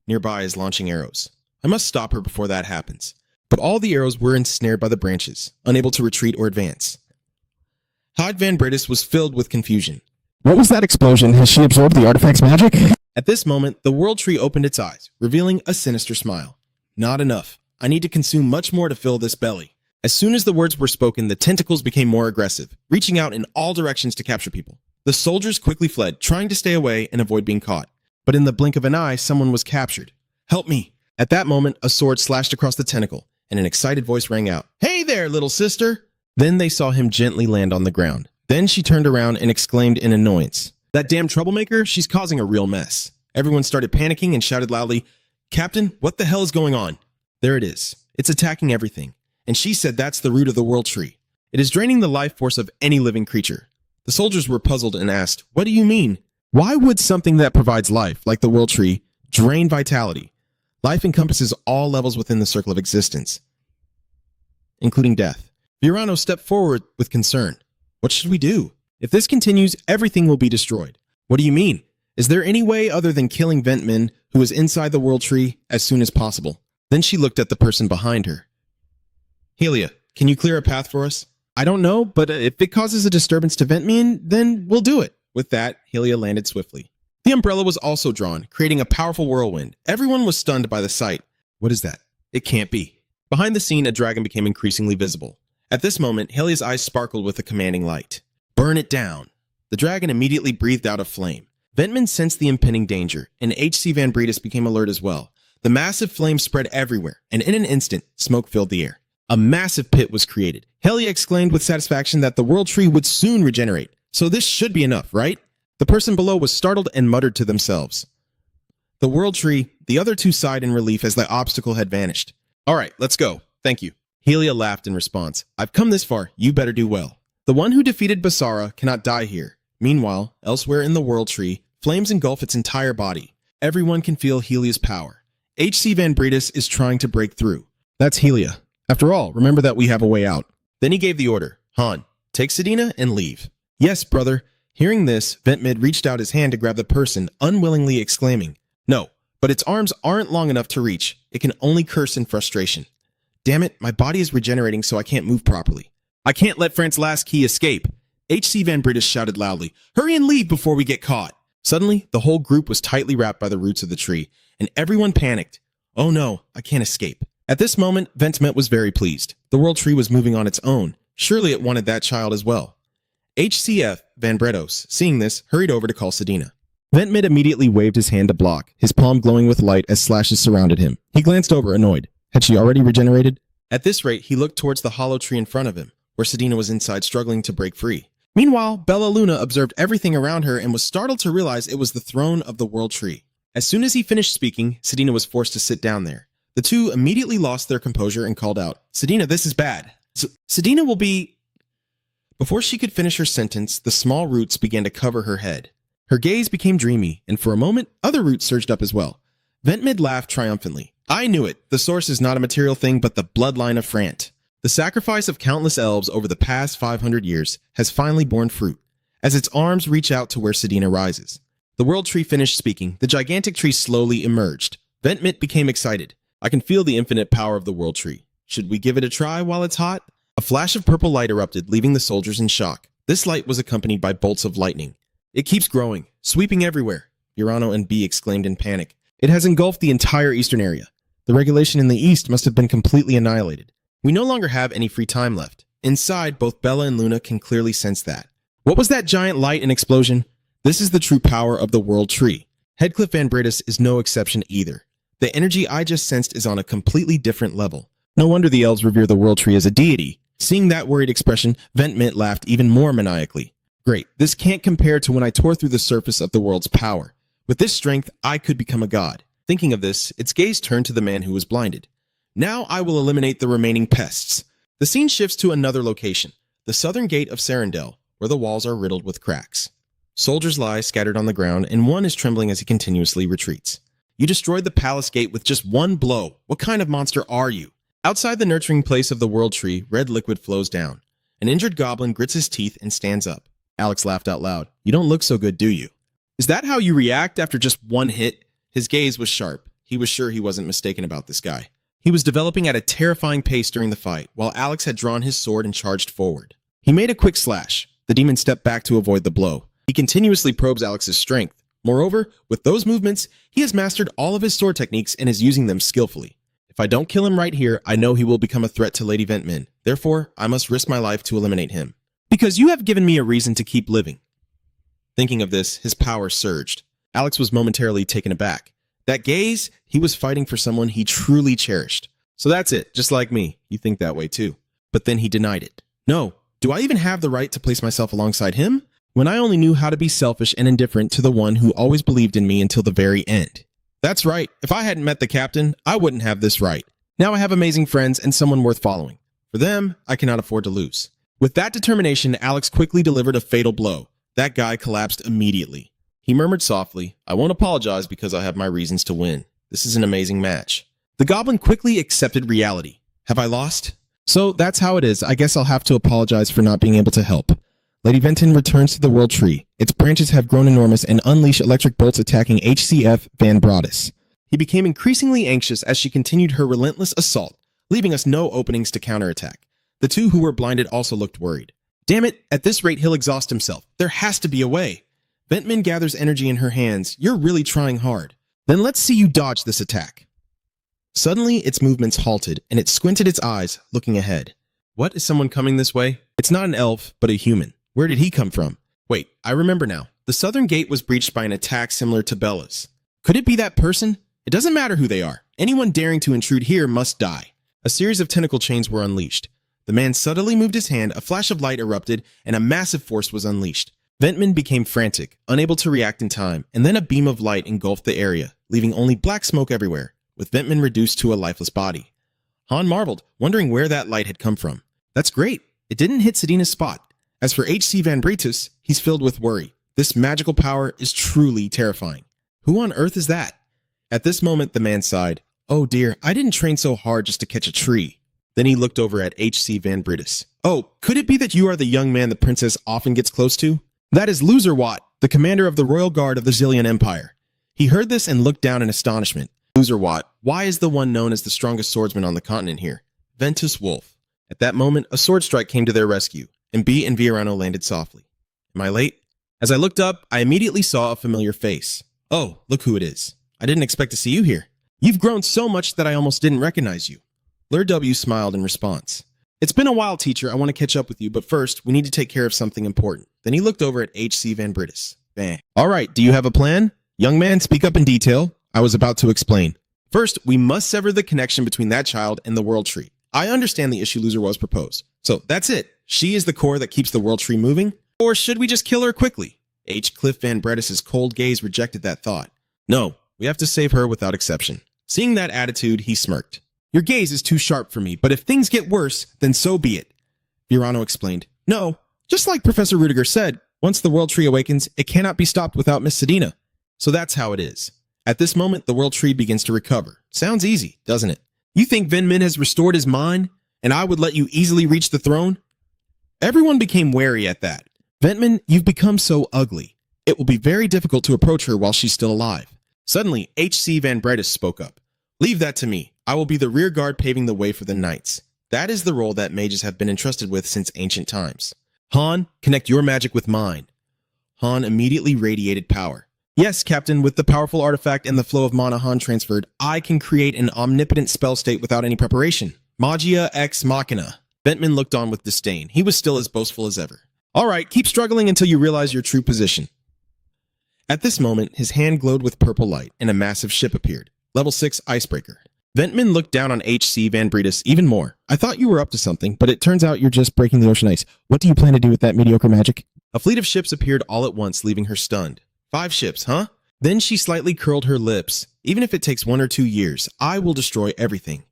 Speaker 1: nearby is launching arrows. I must stop her before that happens. But all the arrows were ensnared by the branches, unable to retreat or advance. Hyde Van Brittis was filled with confusion.
Speaker 2: What was that explosion? Has she absorbed the artifact's magic?
Speaker 1: At this moment, the World Tree opened its eyes, revealing a sinister smile. Not enough. I need to consume much more to fill this belly. As soon as the words were spoken, the tentacles became more aggressive, reaching out in all directions to capture people. The soldiers quickly fled, trying to stay away and avoid being caught. But in the blink of an eye, someone was captured. Help me! At that moment, a sword slashed across the tentacle, and an excited voice rang out. Hey there, little sister! Then they saw him gently land on the ground. Then she turned around and exclaimed in annoyance. That damn troublemaker, she's causing a real mess. Everyone started panicking and shouted loudly, Captain, what the hell is going on? There it is. It's attacking everything. And she said that's the root of the World Tree. It is draining the life force of any living creature. The soldiers were puzzled and asked, what do you mean? Why would something that provides life, like the World Tree, drain vitality? Life encompasses all levels within the circle of existence, including death. Virano stepped forward with concern. What should we do? If this continues, everything will be destroyed. What do you mean? Is there any way other than killing Ventman, who is inside the World Tree, as soon as possible? Then she looked at the person behind her. Helia, can you clear a path for us? I don't know, but if it causes a disturbance to Ventman, then we'll do it. With that, Helia landed swiftly. The umbrella was also drawn, creating a powerful whirlwind. Everyone was stunned by the sight. What is that? It can't be. Behind the scene, a dragon became increasingly visible. At this moment, Helia's eyes sparkled with a commanding light. Burn it down. The dragon immediately breathed out a flame. Ventman sensed the impending danger, and HC Van Bredis became alert as well. The massive flame spread everywhere, and in an instant, smoke filled the air. A massive pit was created. Helia exclaimed with satisfaction that the World Tree would soon regenerate. So this should be enough, right? The person below was startled and muttered to themselves. The World Tree, the other two sighed in relief as the obstacle had vanished. All right, let's go. Thank you. Helia laughed in response. I've come this far. You better do well. The one who defeated Basara cannot die here. Meanwhile, elsewhere in the World Tree, flames engulf its entire body. Everyone can feel Helia's power. HC Van Bredis is trying to break through. That's Helia. After all, remember that we have a way out. Then he gave the order. Han, take Sedina and leave. Yes, brother. Hearing this, Ventmid reached out his hand to grab the person, unwillingly exclaiming, No, but its arms aren't long enough to reach. It can only curse in frustration. Damn it, my body is regenerating so I can't move properly. I can't let France's last key escape. HC Van Bredis shouted loudly, Hurry and leave before we get caught. Suddenly, the whole group was tightly wrapped by the roots of the tree, and everyone panicked. Oh no, I can't escape. At this moment, Ventmet was very pleased. The World Tree was moving on its own. Surely it wanted that child as well. HCF Van Bredos, seeing this, hurried over to call Sedina. Ventmid immediately waved his hand to block, his palm glowing with light as slashes surrounded him. He glanced over, annoyed. Had she already regenerated? At this rate, he looked towards the hollow tree in front of him, where Sedina was inside struggling to break free. Meanwhile, Bella Luna observed everything around her and was startled to realize it was the throne of the World Tree. As soon as he finished speaking, Sedina was forced to sit down there. The two immediately lost their composure and called out, "Sedina, this is bad. Sedina will be—" Before she could finish her sentence, the small roots began to cover her head. Her gaze became dreamy, and for a moment, other roots surged up as well. Ventmid laughed triumphantly. "I knew it. The source is not a material thing, but the bloodline of Frant. The sacrifice of countless elves over the past 500 years has finally borne fruit, as its arms reach out to where Sedina rises." The World Tree finished speaking. The gigantic tree slowly emerged. Ventmid became excited. "I can feel the infinite power of the World Tree. Should we give it a try while it's hot?" A flash of purple light erupted, leaving the soldiers in shock. This light was accompanied by bolts of lightning. "It keeps growing, sweeping everywhere," Urano and B exclaimed in panic. "It has engulfed the entire eastern area. The regulation in the east must have been completely annihilated. We no longer have any free time left." Inside, both Bella and Luna can clearly sense that. What was that giant light and explosion? This is the true power of the World Tree. Headcliff Van Britis is no exception either. The energy I just sensed is on a completely different level. No wonder the elves revere the World Tree as a deity. Seeing that worried expression, Ventmid laughed even more maniacally. "Great, this can't compare to when I tore through the surface of the world's power. With this strength, I could become a god." Thinking of this, its gaze turned to the man who was blinded. "Now I will eliminate the remaining pests." The scene shifts to another location, the southern gate of Sarandel, where the walls are riddled with cracks. Soldiers lie scattered on the ground, and one is trembling as he continuously retreats. "You destroyed the palace gate with just one blow. What kind of monster are you?" Outside the nurturing place of the World Tree, red liquid flows down. An injured goblin grits his teeth and stands up. Alex laughed out loud. "You don't look so good, do you?" "Is that how you react after just one hit?" His gaze was sharp. He was sure he wasn't mistaken about this guy. He was developing at a terrifying pace during the fight, while Alex had drawn his sword and charged forward. He made a quick slash. The demon stepped back to avoid the blow. He continuously probes Alex's strength. Moreover, with those movements, he has mastered all of his sword techniques and is using them skillfully. If I don't kill him right here, I know he will become a threat to Lady Ventmin. Therefore, I must risk my life to eliminate him. Because you have given me a reason to keep living. Thinking of this, his power surged. Alex was momentarily taken aback. That gaze, he was fighting for someone he truly cherished. So that's it, just like me. You think that way too. But then he denied it. No, do I even have the right to place myself alongside him? When I only knew how to be selfish and indifferent to the one who always believed in me until the very end. That's right, if I hadn't met the captain, I wouldn't have this right. Now I have amazing friends and someone worth following. For them, I cannot afford to lose. With that determination, Alex quickly delivered a fatal blow. That guy collapsed immediately. He murmured softly, "I won't apologize because I have my reasons to win. This is an amazing match." The goblin quickly accepted reality. Have I lost? So that's how it is. I guess I'll have to apologize for not being able to help. Lady Venton returns to the World Tree. Its branches have grown enormous and unleash electric bolts attacking HCF Van Broaddus. He became increasingly anxious as she continued her relentless assault, leaving us no openings to counterattack. The two who were blinded also looked worried. Damn it, at this rate he'll exhaust himself. There has to be a way. Ventmin gathers energy in her hands. You're really trying hard. Then let's see you dodge this attack. Suddenly, its movements halted, and it squinted its eyes, looking ahead. What, is someone coming this way? It's not an elf, but a human. Where did he come from? Wait, I remember now. The southern gate was breached by an attack similar to Bella's. Could it be that person? It doesn't matter who they are. Anyone daring to intrude here must die. A series of tentacle chains were unleashed. The man subtly moved his hand, a flash of light erupted, and a massive force was unleashed. Ventman became frantic, unable to react in time, and then a beam of light engulfed the area, leaving only black smoke everywhere, with Ventman reduced to a lifeless body. Han marveled, wondering where that light had come from. That's great. It didn't hit Sedina's spot. As for H.C. Van Britus, he's filled with worry. This magical power is truly terrifying. Who on earth is that? At this moment, the man sighed. Oh dear, I didn't train so hard just to catch a tree. Then he looked over at H.C. Van Britus. Oh, could it be that you are the young man the princess often gets close to? That is Loserwatt, the commander of the Royal Guard of the Zillion Empire. He heard this and looked down in astonishment. Loserwatt, why is the one known as the strongest swordsman on the continent here? Ventus Wolf. At that moment, a sword strike came to their rescue, and B and Viorano landed softly. Am I late? As I looked up, I immediately saw a familiar face. Oh, look who it is. I didn't expect to see you here. You've grown so much that I almost didn't recognize you. Lur W smiled in response. It's been a while, teacher. I want to catch up with you, but first, we need to take care of something important. Then he looked over at H.C. Van Britus. Bang. All right, do you have a plan? Young man, speak up in detail. I was about to explain. First, we must sever the connection between that child and the World Tree. I understand the issue Loser was proposed. So that's it. She is the core that keeps the World Tree moving. Or should we just kill her quickly? H. Cliff Van Bredis' cold gaze rejected that thought. No, we have to save her without exception. Seeing that attitude, he smirked. Your gaze is too sharp for me, but if things get worse, then so be it. Virano explained. No, just like Professor Rudiger said, once the World Tree awakens, it cannot be stopped without Miss Sedina. So that's how it is. At this moment, the World Tree begins to recover. Sounds easy, doesn't it? You think Venmin has restored his mind, and I would let you easily reach the throne? Everyone became wary at that. Ventman, you've become so ugly. It will be very difficult to approach her while she's still alive. Suddenly, H.C. Van Bredis spoke up. Leave that to me. I will be the rear guard paving the way for the knights. That is the role that mages have been entrusted with since ancient times. Han, connect your magic with mine. Han immediately radiated power. Yes, Captain, with the powerful artifact and the flow of mana Han transferred, I can create an omnipotent spell state without any preparation. Magia ex machina. Ventman looked on with disdain. He was still as boastful as ever. All right, keep struggling until you realize your true position. At this moment, his hand glowed with purple light, and a massive ship appeared. Level 6 Icebreaker. Ventman looked down on H.C. Van Bredis even more. I thought you were up to something, but it turns out you're just breaking the ocean ice. What do you plan to do with that mediocre magic? A fleet of ships appeared all at once, leaving her stunned. 5 ships, huh? Then she slightly curled her lips. Even if it takes 1 or 2 years, I will destroy everything.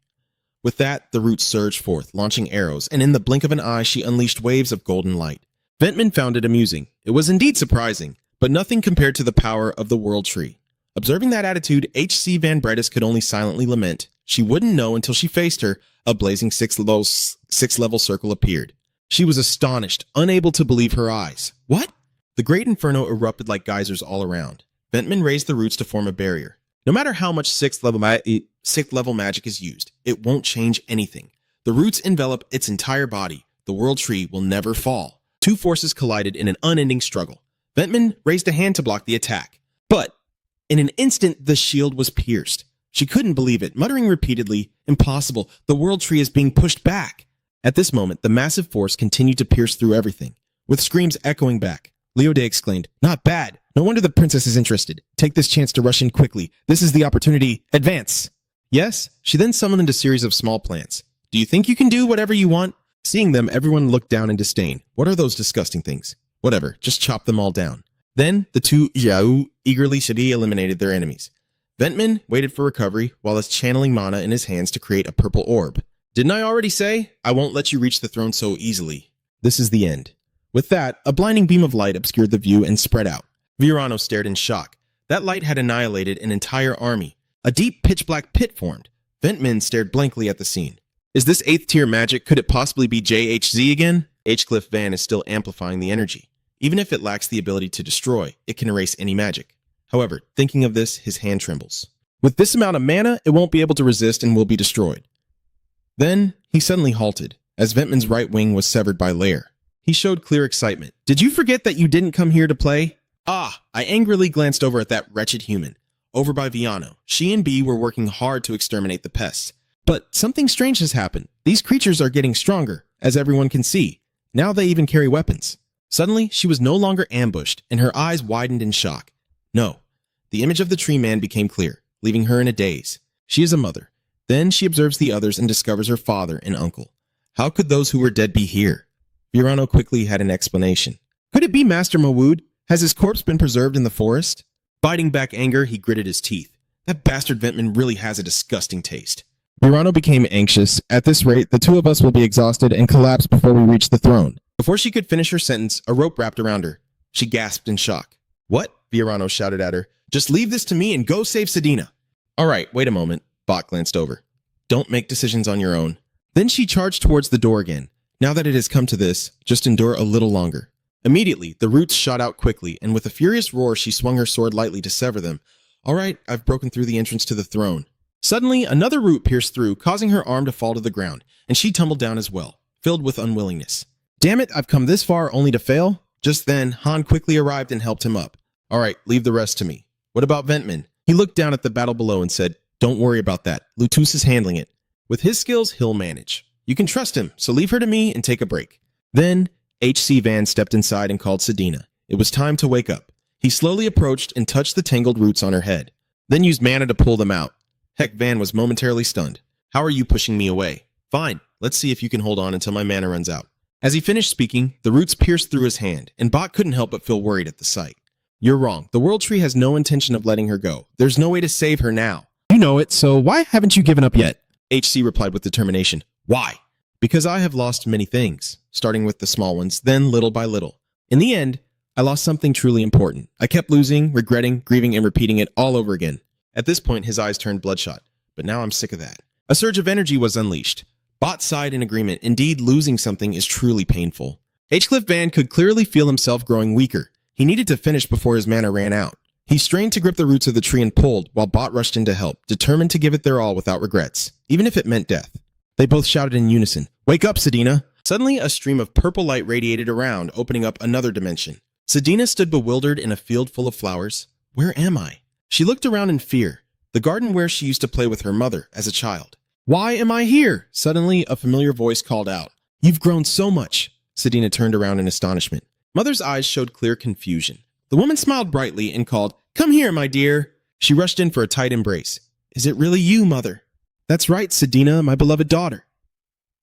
Speaker 1: With that, the roots surged forth, launching arrows, and in the blink of an eye, she unleashed waves of golden light. Ventman found it amusing. It was indeed surprising, but nothing compared to the power of the World Tree. Observing that attitude, H.C. Van Bredis could only silently lament. She wouldn't know until she faced her. A blazing six-level circle appeared. She was astonished, unable to believe her eyes. What? The great inferno erupted like geysers all around. Ventman raised the roots to form a barrier. No matter how much sixth-level magic is used, it won't change anything. The roots envelop its entire body. The World Tree will never fall. 2 forces collided in an unending struggle. Ventman raised a hand to block the attack. But in an instant, the shield was pierced. She couldn't believe it, muttering repeatedly, "Impossible, the World Tree is being pushed back." At this moment, the massive force continued to pierce through everything, with screams echoing back. Leode exclaimed, "Not bad. No wonder the princess is interested. Take this chance to rush in quickly. This is the opportunity. Advance." Yes, she then summoned a series of small plants. "Do you think you can do whatever you want?" Seeing them, everyone looked down in disdain. What are those disgusting things? Whatever, just chop them all down. Then, the 2 Yao eagerly eliminated their enemies. Ventman waited for recovery while channeling mana in his hands to create a purple orb. Didn't I already say? I won't let you reach the throne so easily. This is the end. With that, a blinding beam of light obscured the view and spread out. Virano stared in shock. That light had annihilated an entire army. A deep pitch-black pit formed. Ventman stared blankly at the scene. Is this 8th tier magic? Could it possibly be JHZ again? H. Cliff Van is still amplifying the energy. Even if it lacks the ability to destroy, it can erase any magic. However, thinking of this, his hand trembles. With this amount of mana, it won't be able to resist and will be destroyed. Then, he suddenly halted, as Ventman's right wing was severed by Lair. He showed clear excitement. Did you forget that you didn't come here to play? Ah, I angrily glanced over at that wretched human. Over by Viano. She and B were working hard to exterminate the pests. But something strange has happened. These creatures are getting stronger, as everyone can see. Now they even carry weapons. Suddenly, she was no longer ambushed, and her eyes widened in shock. No. The image of the tree man became clear, leaving her in a daze. She is a mother. Then she observes the others and discovers her father and uncle. How could those who were dead be here? Virano quickly had an explanation. Could it be Master Mawood? Has his corpse been preserved in the forest? Biting back anger, he gritted his teeth. That bastard Ventman really has a disgusting taste. Virano became anxious. At this rate, the 2 of us will be exhausted and collapse before we reach the throne. Before she could finish her sentence, a rope wrapped around her. She gasped in shock. What? Virano shouted at her. Just leave this to me and go save Sedina. All right, wait a moment. Bach glanced over. Don't make decisions on your own. Then she charged towards the door again. Now that it has come to this, just endure a little longer. Immediately, the roots shot out quickly, and with a furious roar, she swung her sword lightly to sever them. All right, I've broken through the entrance to the throne. Suddenly, another root pierced through, causing her arm to fall to the ground, and she tumbled down as well, filled with unwillingness. Damn it, I've come this far only to fail? Just then, Han quickly arrived and helped him up. All right, leave the rest to me. What about Ventman? He looked down at the battle below and said, Don't worry about that. Lutus is handling it. With his skills, he'll manage. You can trust him, so leave her to me and take a break. Then, H.C. Van stepped inside and called Sedina. It was time to wake up. He slowly approached and touched the tangled roots on her head, then used mana to pull them out. Heck, Van was momentarily stunned. How are you pushing me away? Fine, let's see if you can hold on until my mana runs out. As he finished speaking, the roots pierced through his hand, and Bot couldn't help but feel worried at the sight. You're wrong. The World Tree has no intention of letting her go. There's no way to save her now.
Speaker 2: You know it, so why haven't you given up yet?
Speaker 1: HC replied with determination. Why? Because I have lost many things, starting with the small ones, then little by little. In the end, I lost something truly important. I kept losing, regretting, grieving, and repeating it all over again. At this point, his eyes turned bloodshot. But now I'm sick of that. A surge of energy was unleashed. Bot sighed in agreement. Indeed, losing something is truly painful. H. Van could clearly feel himself growing weaker. He needed to finish before his mana ran out. He strained to grip the roots of the tree and pulled, while Bot rushed in to help, determined to give it their all without regrets, even if it meant death. They both shouted in unison, "Wake up, Sedina!" Suddenly, a stream of purple light radiated around, opening up another dimension. Sedina stood bewildered in a field full of flowers. Where am I? She looked around in fear. The garden where she used to play with her mother as a child. Why am I here? Suddenly, a familiar voice called out. You've grown so much. Sedina turned around in astonishment. Mother's eyes showed clear confusion. The woman smiled brightly and called, Come here, my dear. She rushed in for a tight embrace. Is it really you, Mother? That's right, Sedina, my beloved daughter.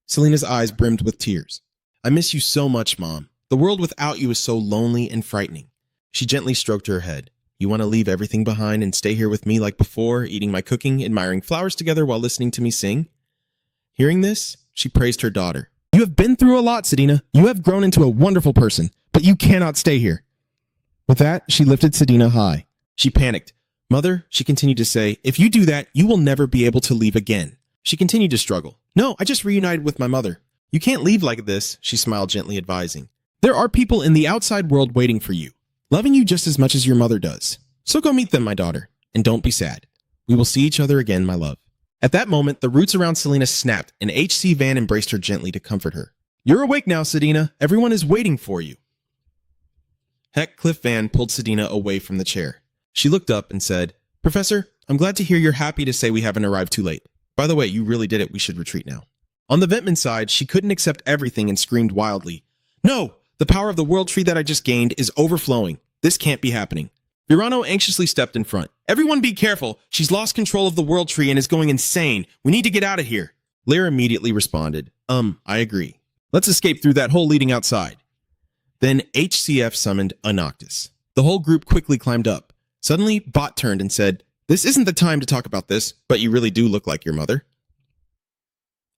Speaker 1: Selena's eyes brimmed with tears. I miss you so much, Mom. The world without you is so lonely and frightening. She gently stroked her head. You want to leave everything behind and stay here with me like before, eating my cooking, admiring flowers together while listening to me sing? Hearing this, she praised her daughter. You have been through a lot, Sedina. You have grown into a wonderful person, but you cannot stay here. With that, she lifted Sedina high. She panicked. Mother, she continued to say, if you do that, you will never be able to leave again. She continued to struggle. No, I just reunited with my mother. You can't leave like this, she smiled, gently advising. There are people in the outside world waiting for you, loving you just as much as your mother does. So go meet them, my daughter, and don't be sad. We will see each other again, my love. At that moment, the roots around Selena snapped, and H.C. Van embraced her gently to comfort her. You're awake now, Sedina. Everyone is waiting for you. Heathcliff Van pulled Sedina away from the chair. She looked up and said, Professor, I'm glad to hear you're happy to say we haven't arrived too late. By the way, you really did it. We should retreat now. On the Ventman side, she couldn't accept everything and screamed wildly. No! The power of the World Tree that I just gained is overflowing. This can't be happening. Virano anxiously stepped in front. Everyone be careful. She's lost control of the World Tree and is going insane. We need to get out of here. Lear immediately responded, I agree. Let's escape through that hole leading outside. Then HCF summoned a Noctis. The whole group quickly climbed up. Suddenly, Bot turned and said, This isn't the time to talk about this, but you really do look like your mother.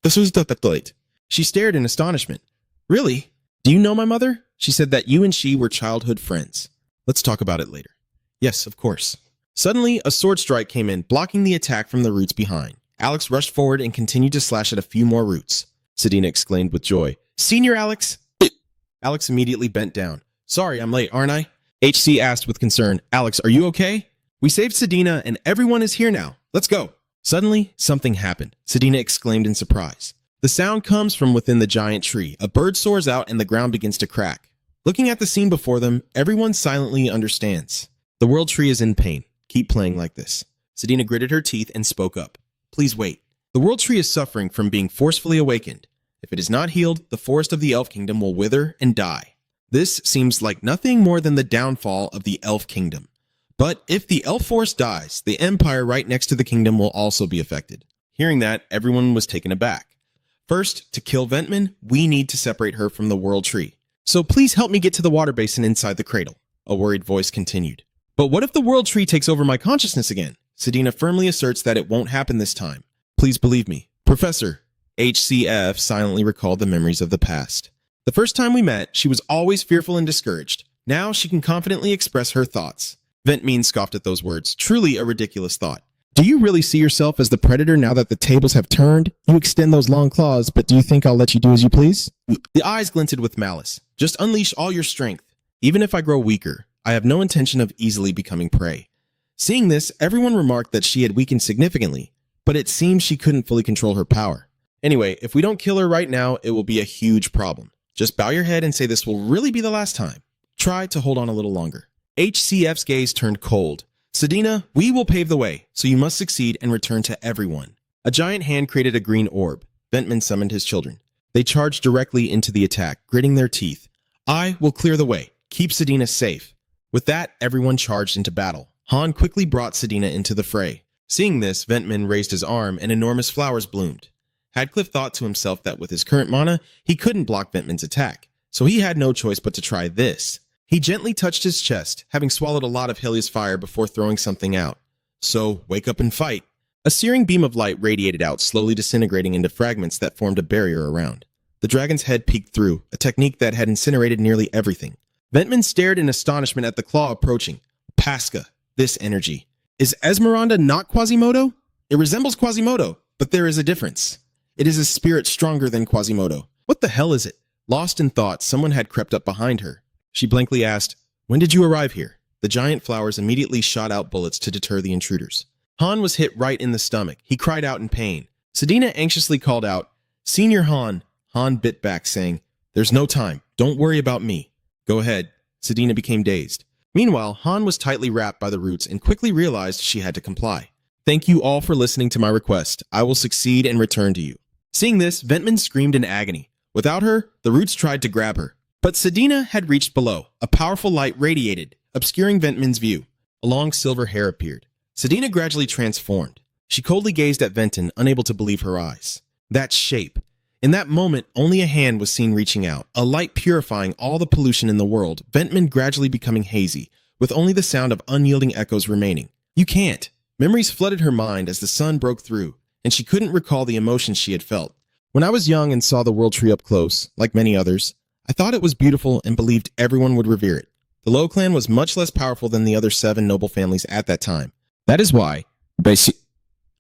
Speaker 1: This was late. She stared in astonishment. Really? Do you know my mother? She said that you and she were childhood friends. Let's talk about it later. Yes, of course. Suddenly, a sword strike came in, blocking the attack from the roots behind. Alex rushed forward and continued to slash at a few more roots. Sedina exclaimed with joy, Senior Alex! Alex immediately bent down. Sorry, I'm late, aren't I? HC asked with concern, Alex, are you okay? We saved Sedina and everyone is here now. Let's go. Suddenly, something happened. Sedina exclaimed in surprise. The sound comes from within the giant tree. A bird soars out and the ground begins to crack. Looking at the scene before them, everyone silently understands. The World Tree is in pain. Keep playing like this. Sedina gritted her teeth and spoke up. Please wait. The World Tree is suffering from being forcefully awakened. If it is not healed, the forest of the Elf Kingdom will wither and die. This seems like nothing more than the downfall of the Elf Kingdom. But if the Elf Forest dies, the Empire right next to the kingdom will also be affected. Hearing that, everyone was taken aback. First, to kill Ventman, we need to separate her from the World Tree. So please help me get to the water basin inside the cradle. A worried voice continued. But what if the World Tree takes over my consciousness again? Sedina firmly asserts that it won't happen this time. Please believe me. Professor. HCF silently recalled the memories of the past. The first time we met, she was always fearful and discouraged. Now she can confidently express her thoughts. Ventmean scoffed at those words. Truly a ridiculous thought. Do you really see yourself as the predator now that the tables have turned? You extend those long claws, but do you think I'll let you do as you please? The eyes glinted with malice. Just unleash all your strength. Even if I grow weaker, I have no intention of easily becoming prey. Seeing this, everyone remarked that she had weakened significantly, but it seems she couldn't fully control her power. Anyway, if we don't kill her right now, it will be a huge problem. Just bow your head and say this will really be the last time. Try to hold on a little longer. HCF's gaze turned cold. Sedina, we will pave the way, so you must succeed and return to everyone. A giant hand created a green orb. Ventman summoned his children. They charged directly into the attack, gritting their teeth. I will clear the way. Keep Sedina safe. With that, everyone charged into battle. Han quickly brought Sedina into the fray. Seeing this, Ventman raised his arm and enormous flowers bloomed. Hadcliffe thought to himself that with his current mana, he couldn't block Ventman's attack, so he had no choice but to try this. He gently touched his chest, having swallowed a lot of Helios fire before throwing something out. So, wake up and fight. A searing beam of light radiated out, slowly disintegrating into fragments that formed a barrier around. The dragon's head peeked through, a technique that had incinerated nearly everything. Ventman stared in astonishment at the claw approaching. Pasca, this energy. Is Esmeralda not Quasimodo? It resembles Quasimodo, but there is a difference. It is a spirit stronger than Quasimodo. What the hell is it? Lost in thought, someone had crept up behind her. She blankly asked, "When did you arrive here?" The giant flowers immediately shot out bullets to deter the intruders. Han was hit right in the stomach. He cried out in pain. Sedina anxiously called out, "Senior Han." Han bit back, saying, "There's no time. Don't worry about me." "Go ahead." Sedina became dazed. Meanwhile, Han was tightly wrapped by the roots and quickly realized she had to comply. "Thank you all for listening to my request. I will succeed and return to you." Seeing this, Ventman screamed in agony. Without her, the roots tried to grab her. But Sedina had reached below. A powerful light radiated, obscuring Ventman's view. A long silver hair appeared. Sedina gradually transformed. She coldly gazed at Venton, unable to believe her eyes. That shape. In that moment, only a hand was seen reaching out, a light purifying all the pollution in the world, Ventman gradually becoming hazy, with only the sound of unyielding echoes remaining. "You can't." Memories flooded her mind as the sun broke through, and she couldn't recall the emotions she had felt. "When I was young and saw the World Tree up close, like many others, I thought it was beautiful and believed everyone would revere it. The Low Clan was much less powerful than the other 7 noble families at that time. That is why,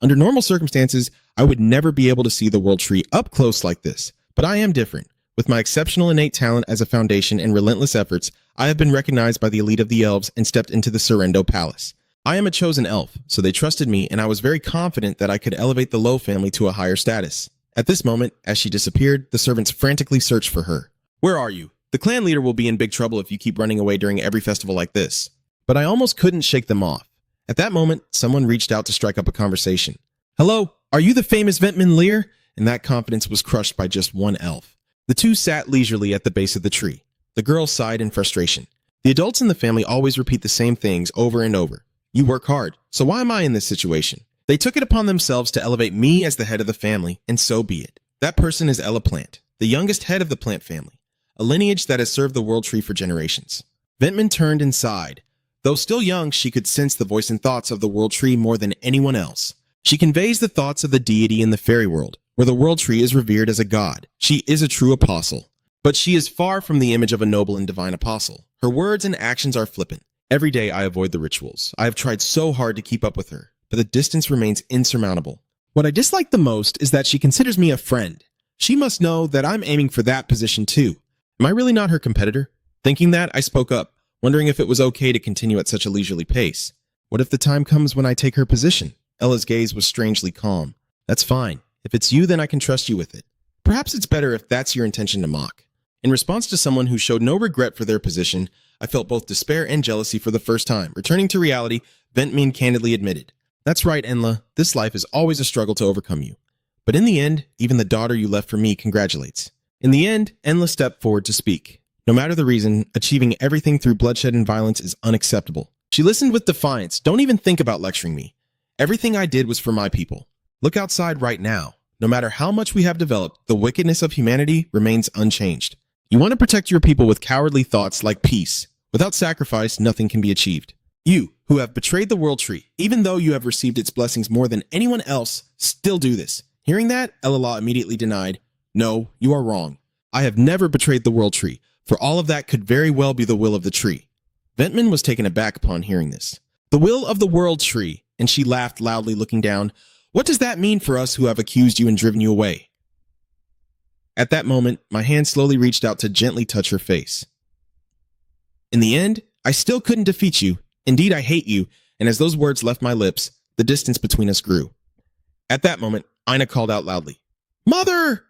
Speaker 1: under normal circumstances, I would never be able to see the World Tree up close like this. But I am different. With my exceptional innate talent as a foundation and relentless efforts, I have been recognized by the elite of the elves and stepped into the Sorrento Palace. I am a chosen elf, so they trusted me, and I was very confident that I could elevate the Low family to a higher status." At this moment, as she disappeared, the servants frantically searched for her. "Where are you? The clan leader will be in big trouble if you keep running away during every festival like this." But I almost couldn't shake them off. At that moment, someone reached out to strike up a conversation. "Hello, are you the famous Ventman Lear?" And that confidence was crushed by just one elf. The two sat leisurely at the base of the tree. The girl sighed in frustration. The adults in the family always repeat the same things over and over. "You work hard, so why am I in this situation?" They took it upon themselves to elevate me as the head of the family, and so be it. That person is Ella Plant, the youngest head of the Plant family, a lineage that has served the World Tree for generations. Ventman turned and sighed. Though still young, she could sense the voice and thoughts of the World Tree more than anyone else. She conveys the thoughts of the deity in the fairy world, where the World Tree is revered as a god. She is a true apostle. But she is far from the image of a noble and divine apostle. Her words and actions are flippant. Every day I avoid the rituals. I have tried so hard to keep up with her, but the distance remains insurmountable. What I dislike the most is that she considers me a friend. She must know that I'm aiming for that position too. Am I really not her competitor? Thinking that, I spoke up, wondering if it was okay to continue at such a leisurely pace. What if the time comes when I take her position? Ella's gaze was strangely calm. "That's fine. If it's you, then I can trust you with it. Perhaps it's better if that's your intention to mock." In response to someone who showed no regret for their position, I felt both despair and jealousy for the first time. Returning to reality, Ventmin candidly admitted, "That's right, Enla. This life is always a struggle to overcome you. But in the end, even the daughter you left for me congratulates." In the end, Enla stepped forward to speak. No matter the reason, achieving everything through bloodshed and violence is unacceptable. She listened with defiance. "Don't even think about lecturing me. Everything I did was for my people. Look outside right now. No matter how much we have developed, the wickedness of humanity remains unchanged. You want to protect your people with cowardly thoughts like peace. Without sacrifice, nothing can be achieved. You, who have betrayed the World Tree, even though you have received its blessings more than anyone else, still do this." Hearing that, Elala immediately denied, "No, you are wrong. I have never betrayed the World Tree, for all of that could very well be the will of the tree." Ventman was taken aback upon hearing this. "The will of the World Tree," and she laughed loudly, looking down. "What does that mean for us who have accused you and driven you away?" At that moment, my hand slowly reached out to gently touch her face. "In the end, I still couldn't defeat you. Indeed, I hate you," and as those words left my lips, the distance between us grew. At that moment, Ina called out loudly, "Mother!"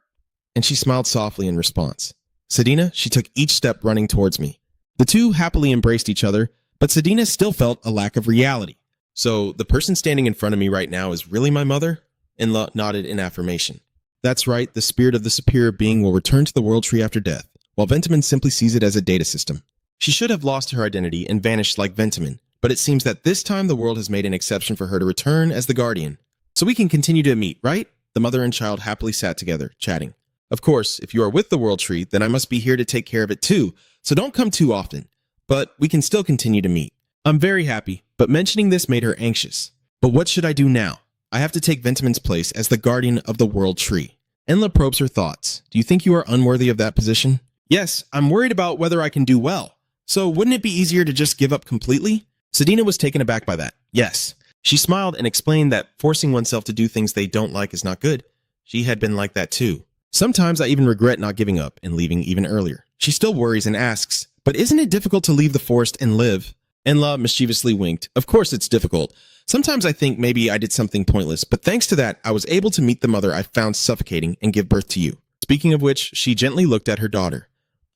Speaker 1: And she smiled softly in response. Sedina, she took each step running towards me. The two happily embraced each other, but Sedina still felt a lack of reality. "So, the person standing in front of me right now is really my mother?" Inla nodded in affirmation. "That's right, the spirit of the superior being will return to the World Tree after death, while Ventiman simply sees it as a data system. She should have lost her identity and vanished like Ventiman, but it seems that this time the world has made an exception for her to return as the Guardian. So we can continue to meet, right?" The mother and child happily sat together, chatting. Of course, if you are with the World Tree, then I must be here to take care of it too, so don't come too often. But we can still continue to meet. I'm very happy, but mentioning this made her anxious. But what should I do now? I have to take Ventiman's place as the guardian of the World Tree. Enla probes her thoughts. Do you think you are unworthy of that position? Yes, I'm worried about whether I can do well. So wouldn't it be easier to just give up completely? Sedina was taken aback by that. Yes. She smiled and explained that forcing oneself to do things they don't like is not good. She had been like that too. Sometimes I even regret not giving up and leaving even earlier. She still worries and asks, but isn't it difficult to leave the forest and live? Enla mischievously winked. Of course it's difficult. Sometimes I think maybe I did something pointless, but thanks to that, I was able to meet the mother I found suffocating and give birth to you. Speaking of which, she gently looked at her daughter.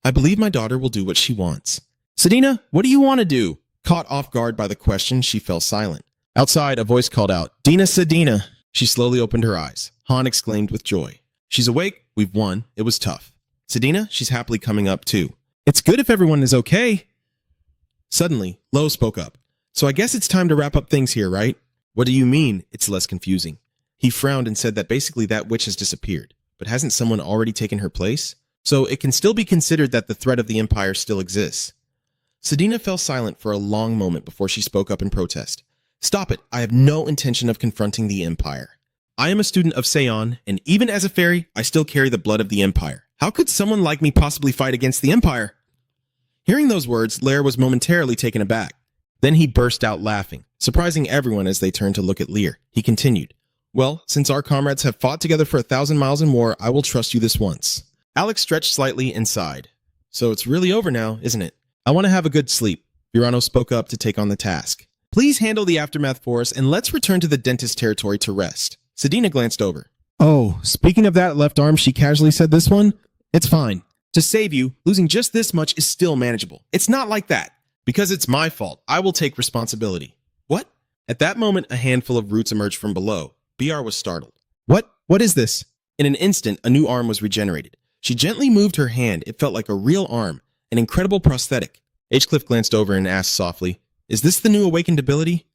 Speaker 1: I believe my daughter will do what she wants. Sedina, what do you want to do? Caught off guard by the question, she fell silent. Outside, a voice called out, Dina Sedina. She slowly opened her eyes. Han exclaimed with joy. She's awake. We've won. It was tough. Sedina, she's happily coming up too. It's good if everyone is okay. Suddenly, Lo spoke up. So I guess it's time to wrap up things here, right? What do you mean it's less confusing? He frowned and said that basically that witch has disappeared. But hasn't someone already taken her place? So it can still be considered that the threat of the Empire still exists. Sedina fell silent for a long moment before she spoke up in protest. Stop it. I have no intention of confronting the Empire. I am a student of Seon, and even as a fairy, I still carry the blood of the Empire. How could someone like me possibly fight against the Empire? Hearing those words, Lair was momentarily taken aback. Then he burst out laughing, surprising everyone as they turned to look at Lear. He continued, Well, since our comrades have fought together for 1,000 miles and more, I will trust you this once. Alex stretched slightly and sighed. So it's really over now, isn't it? I want to have a good sleep. Virano spoke up to take on the task. Please handle the aftermath for us, and let's return to the dentist territory to rest. Sedina glanced over. Oh, speaking of that left arm, she casually said this one? It's fine. To save you, losing just this much is still manageable. It's not like that. Because it's my fault, I will take responsibility. What? At that moment, a handful of roots emerged from below. BR was startled. What? What is this? In an instant, a new arm was regenerated. She gently moved her hand. It felt like a real arm, an incredible prosthetic. H-Cliff glanced over and asked softly, Is this the new awakened ability?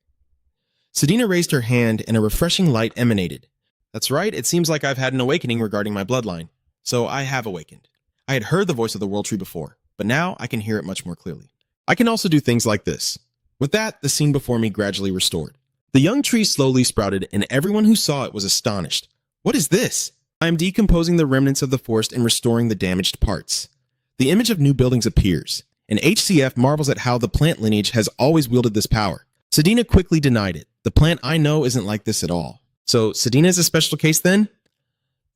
Speaker 1: Sedina raised her hand and a refreshing light emanated. That's right, it seems like I've had an awakening regarding my bloodline. So I have awakened. I had heard the voice of the World Tree before, but now I can hear it much more clearly. I can also do things like this. With that, the scene before me gradually restored. The young tree slowly sprouted, and everyone who saw it was astonished. What is this? I am decomposing the remnants of the forest and restoring the damaged parts. The image of new buildings appears, and HCF marvels at how the plant lineage has always wielded this power. Sedina quickly denied it. The plant I know isn't like this at all. So, Sedina is a special case then?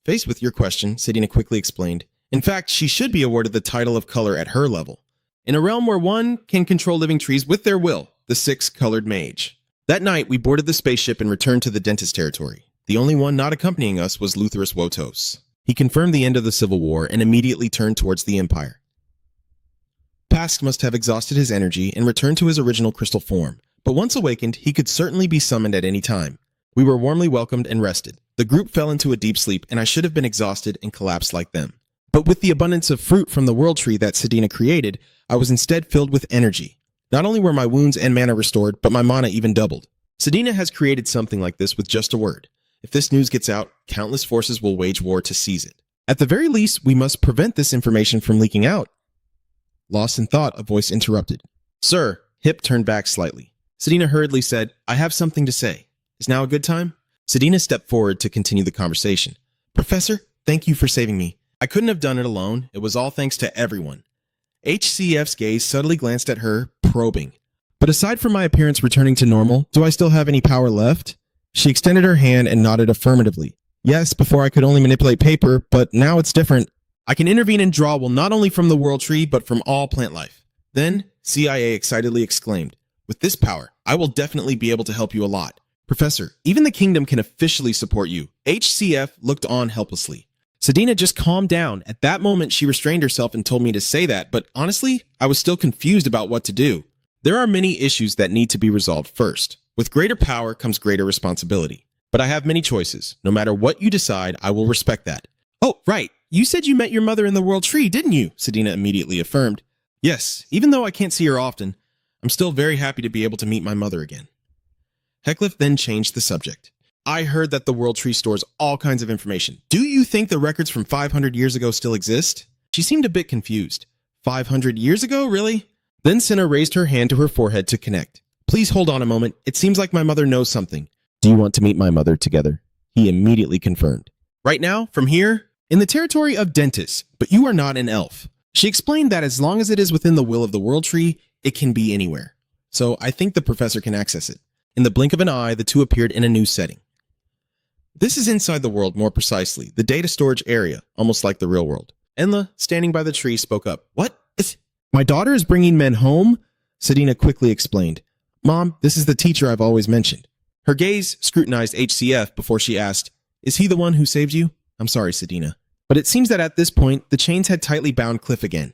Speaker 1: Faced with your question, Sedina quickly explained. In fact, she should be awarded the title of color at her level. In a realm where one can control living trees with their will, the six-colored mage. That night, we boarded the spaceship and returned to the dentist territory. The only one not accompanying us was Luthorus Wotos. He confirmed the end of the Civil War and immediately turned towards the Empire. Pask must have exhausted his energy and returned to his original crystal form, but once awakened, he could certainly be summoned at any time. We were warmly welcomed and rested. The group fell into a deep sleep, and I should have been exhausted and collapsed like them. But with the abundance of fruit from the World Tree that Sedina created, I was instead filled with energy. Not only were my wounds and mana restored, but my mana even doubled. Sedina has created something like this with just a word. If this news gets out, countless forces will wage war to seize it. At the very least, we must prevent this information from leaking out. Lost in thought, a voice interrupted. Sir, Hip turned back slightly. Sedina hurriedly said, I have something to say. Is now a good time? Sedina stepped forward to continue the conversation. Professor, thank you for saving me. I couldn't have done it alone. It was all thanks to everyone. HCF's gaze subtly glanced at her, probing. But aside from my appearance returning to normal, do I still have any power left? She extended her hand and nodded affirmatively. Yes, before I could only manipulate paper, but now it's different. I can intervene and draw will not only from the World Tree, but from all plant life. Then, CIA excitedly exclaimed, with this power, I will definitely be able to help you a lot. Professor, even the kingdom can officially support you. HCF looked on helplessly. Sedina just calmed down. At that moment, she restrained herself and told me to say that, but honestly, I was still confused about what to do. There are many issues that need to be resolved first. With greater power comes greater responsibility. But I have many choices. No matter what you decide, I will respect that. Oh, right. You said you met your mother in the World Tree, didn't you? Sedina immediately affirmed. Yes, even though I can't see her often, I'm still very happy to be able to meet my mother again. Heckcliff then changed the subject. I heard that the World Tree stores all kinds of information. Do you think the records from 500 years ago still exist? She seemed a bit confused. 500 years ago, really? Then Senna raised her hand to her forehead to connect. Please hold on a moment. It seems like my mother knows something. Do you want to meet my mother together? He immediately confirmed. Right now, from here, in the territory of dentists, but you are not an elf. She explained that as long as it is within the will of the World Tree, it can be anywhere. So I think the professor can access it. In the blink of an eye, the two appeared in a new setting. This is inside the world, more precisely, the data storage area, almost like the real world. Enla, standing by the tree, spoke up. What? My daughter is bringing men home? Sedina quickly explained. Mom, this is the teacher I've always mentioned. Her gaze scrutinized HCF before she asked, Is he the one who saved you? I'm sorry, Sedina. But it seems that at this point, the chains had tightly bound Cliff again.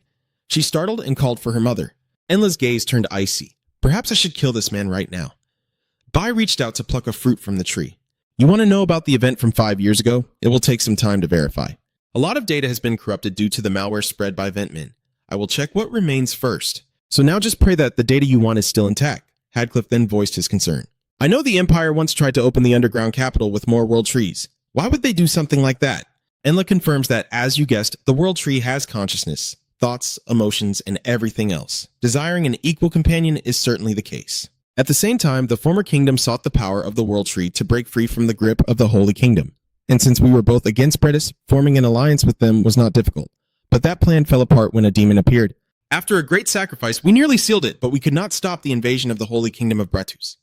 Speaker 1: She startled and called for her mother. Enla's gaze turned icy. Perhaps I should kill this man right now. Bai reached out to pluck a fruit from the tree. You want to know about the event from 5 years ago? It will take some time to verify. A lot of data has been corrupted due to the malware spread by Ventmen. I will check what remains first. So now just pray that the data you want is still intact. Hadcliffe then voiced his concern. I know the Empire once tried to open the underground capital with more world trees. Why would they do something like that? Enla confirms that, as you guessed, the world tree has consciousness, thoughts, emotions, and everything else. Desiring an equal companion is certainly the case. At the same time, the former kingdom sought the power of the World Tree to break free from the grip of the Holy Kingdom. And since we were both against Bretis, forming an alliance with them was not difficult. But that plan fell apart when a demon appeared. After a great sacrifice, we nearly sealed it, but we could not stop the invasion of the Holy Kingdom of Bretus.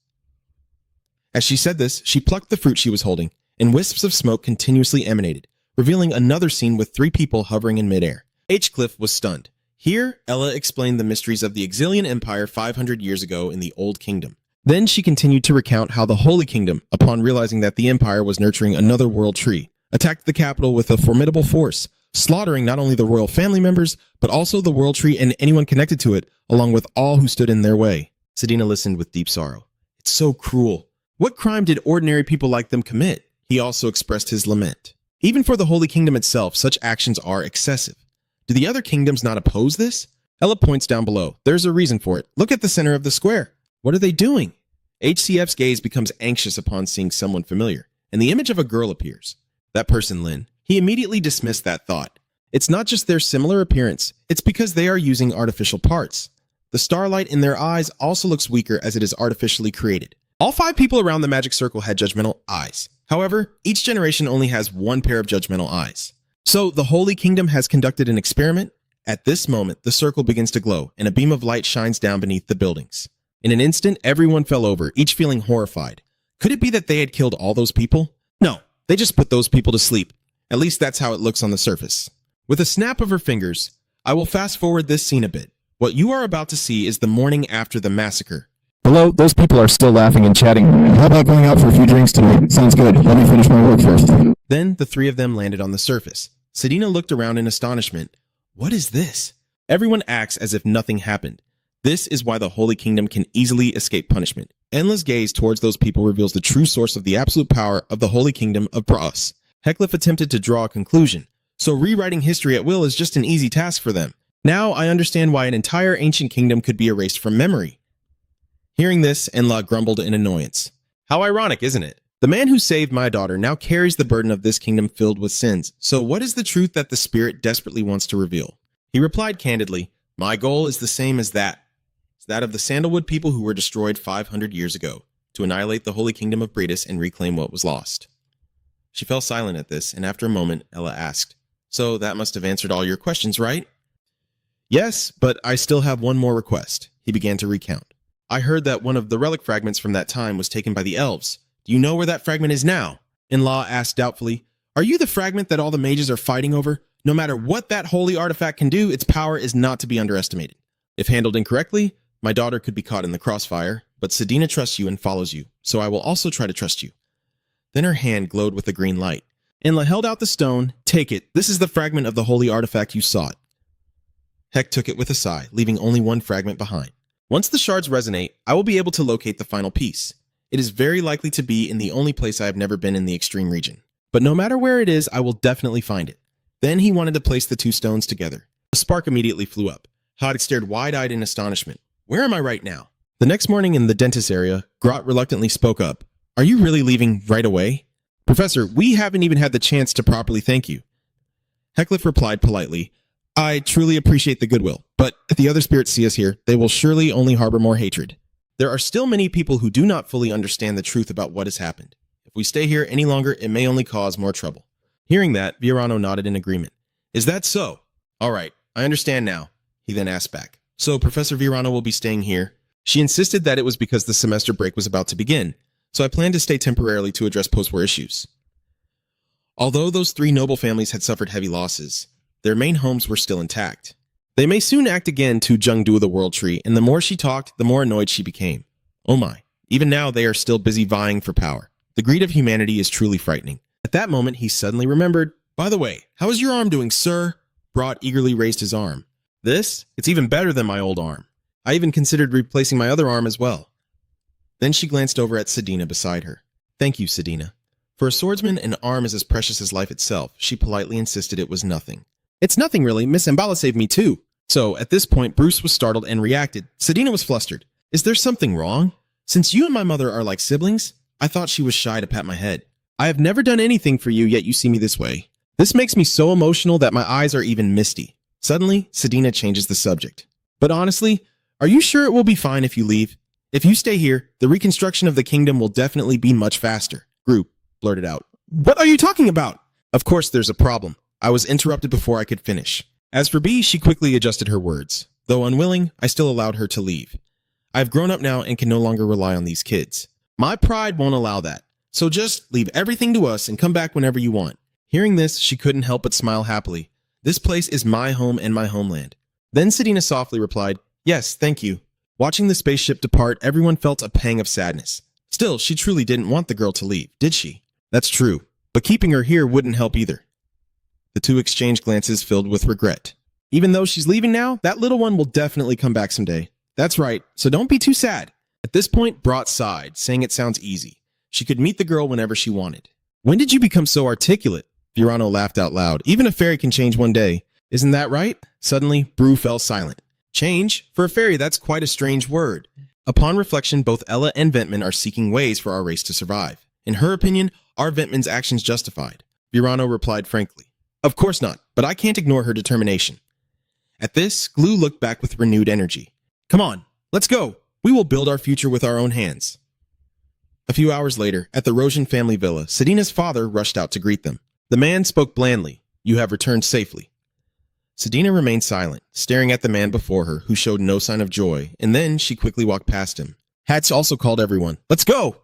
Speaker 1: As she said this, she plucked the fruit she was holding, and wisps of smoke continuously emanated, revealing another scene with 3 people hovering in midair. Cliff was stunned. Here, Ella explained the mysteries of the Exilian Empire 500 years ago in the Old Kingdom. Then she continued to recount how the Holy Kingdom, upon realizing that the Empire was nurturing another world tree, attacked the capital with a formidable force, slaughtering not only the royal family members, but also the world tree and anyone connected to it, along with all who stood in their way. Sedina listened with deep sorrow. It's so cruel. What crime did ordinary people like them commit? He also expressed his lament. Even for the Holy Kingdom itself, such actions are excessive. Do the other kingdoms not oppose this? Ella points down below. There's a reason for it. Look at the center of the square. What are they doing? HCF's gaze becomes anxious upon seeing someone familiar, and the image of a girl appears. That person, Lin. He immediately dismissed that thought. It's not just their similar appearance, it's because they are using artificial parts. The starlight in their eyes also looks weaker as it is artificially created. All 5 people around the magic circle had judgmental eyes. However, each generation only has 1 pair of judgmental eyes. So, the Holy Kingdom has conducted an experiment. At this moment, the circle begins to glow, and a beam of light shines down beneath the buildings. In an instant, everyone fell over, each feeling horrified. Could it be that they had killed all those people? No, they just put those people to sleep. At least that's how it looks on the surface. With a snap of her fingers, I will fast forward this scene a bit. What you are about to see is the morning after the massacre.
Speaker 2: Below, those people are still laughing and chatting. How about going out for a few drinks tonight? Sounds good. Let me finish my work first.
Speaker 1: Then the 3 of them landed on the surface. Sedina looked around in astonishment. What is this? Everyone acts as if nothing happened. This is why the Holy Kingdom can easily escape punishment. Enla's gaze towards those people reveals the true source of the absolute power of the Holy Kingdom of Braus. Heckliff attempted to draw a conclusion, so rewriting history at will is just an easy task for them. Now I understand why an entire ancient kingdom could be erased from memory. Hearing this, Enla grumbled in annoyance. How ironic, isn't it? The man who saved my daughter now carries the burden of this kingdom filled with sins. So what is the truth that the spirit desperately wants to reveal? He replied candidly, my goal is the same as that. It's that of the Sandalwood people who were destroyed 500 years ago, to annihilate the Holy Kingdom of Bretis and reclaim what was lost. She fell silent at this, and after a moment, Ella asked, So that must have answered all your questions, right? Yes, but I still have one more request. He began to recount. I heard that one of the relic fragments from that time was taken by the elves. Do you know where that fragment is now? In-law asked doubtfully, Are you the fragment that all the mages are fighting over? No matter what that holy artifact can do, its power is not to be underestimated. If handled incorrectly, my daughter could be caught in the crossfire, but Sedina trusts you and follows you, so I will also try to trust you. Then her hand glowed with a green light. Inla held out the stone. Take it. This is the fragment of the holy artifact you sought. Heck took it with a sigh, leaving only one fragment behind. Once the shards resonate, I will be able to locate the final piece. It is very likely to be in the only place I have never been in the extreme region. But no matter where it is, I will definitely find it. Then he wanted to place the 2 stones together. A spark immediately flew up. Haddock stared wide-eyed in astonishment. Where am I right now? The next morning in the dentist area, Grot reluctantly spoke up.
Speaker 2: Are you really leaving right away? Professor, we haven't even had the chance to properly thank you. Heckcliff replied politely, I truly appreciate the goodwill, but if the other spirits see us here, they will surely only harbor more hatred. There are still many people who do not fully understand the truth about what has happened. If we stay here any longer, it may only cause more trouble. Hearing that, Virano nodded in agreement. Is that so? All right, I understand now, he then asked back. So Professor Virano will be staying here? She insisted that it was because the semester break was about to begin, so I planned to stay temporarily to address post-war issues. Although those three noble families had suffered heavy losses, their main homes were still intact. They may soon act again to Jungdu the World Tree, and the more she talked, the more annoyed she became. Oh my, even now they are still busy vying for power. The greed of humanity is truly frightening. At that moment, he suddenly remembered, by the way, how is your arm doing, sir? Brot eagerly raised his arm. This? It's even better than my old arm. I even considered replacing my other arm as well. Then she glanced over at Sedina beside her. Thank you, Sedina. For a swordsman, an arm is as precious as life itself. She politely insisted it was nothing. It's nothing really. Miss Ambala saved me too. So, at this point, Bruce was startled and reacted. Sedina was flustered. Is there something wrong? Since you and my mother are like siblings, I thought she was shy to pat my head. I have never done anything for you, yet you see me this way. This makes me so emotional that my eyes are even misty. Suddenly, Sedina changes the subject. But honestly, are you sure it will be fine if you leave? If you stay here, the reconstruction of the kingdom will definitely be much faster. Group blurted out. What are you talking about? Of course there's a problem. I was interrupted before I could finish. As for B, she quickly adjusted her words. Though unwilling, I still allowed her to leave. I've grown up now and can no longer rely on these kids. My pride won't allow that. So just leave everything to us and come back whenever you want. Hearing this, she couldn't help but smile happily. This place is my home and my homeland. Then Sedina softly replied, Yes, thank you. Watching the spaceship depart, everyone felt a pang of sadness. Still, she truly didn't want the girl to leave, did she? That's true, but keeping her here wouldn't help either. The two exchanged glances filled with regret. Even though she's leaving now, that little one will definitely come back someday. That's right, so don't be too sad. At this point, Brot sighed, saying it sounds easy. She could meet the girl whenever she wanted. When did you become so articulate? Virano laughed out loud. Even a fairy can change one day. Isn't that right? Suddenly, Brew fell silent. Change? For a fairy, that's quite a strange word. Upon reflection, both Ella and Ventman are seeking ways for our race to survive. In her opinion, are Ventman's actions justified? Virano replied frankly. Of course not, but I can't ignore her determination. At this, Glue looked back with renewed energy. Come on, let's go. We will build our future with our own hands. A few hours later, at the Rosian family villa, Sedina's father rushed out to greet them. The man spoke blandly. You have returned safely. Sedina remained silent, staring at the man before her, who showed no sign of joy, and then she quickly walked past him. Hatch also called everyone. Let's go!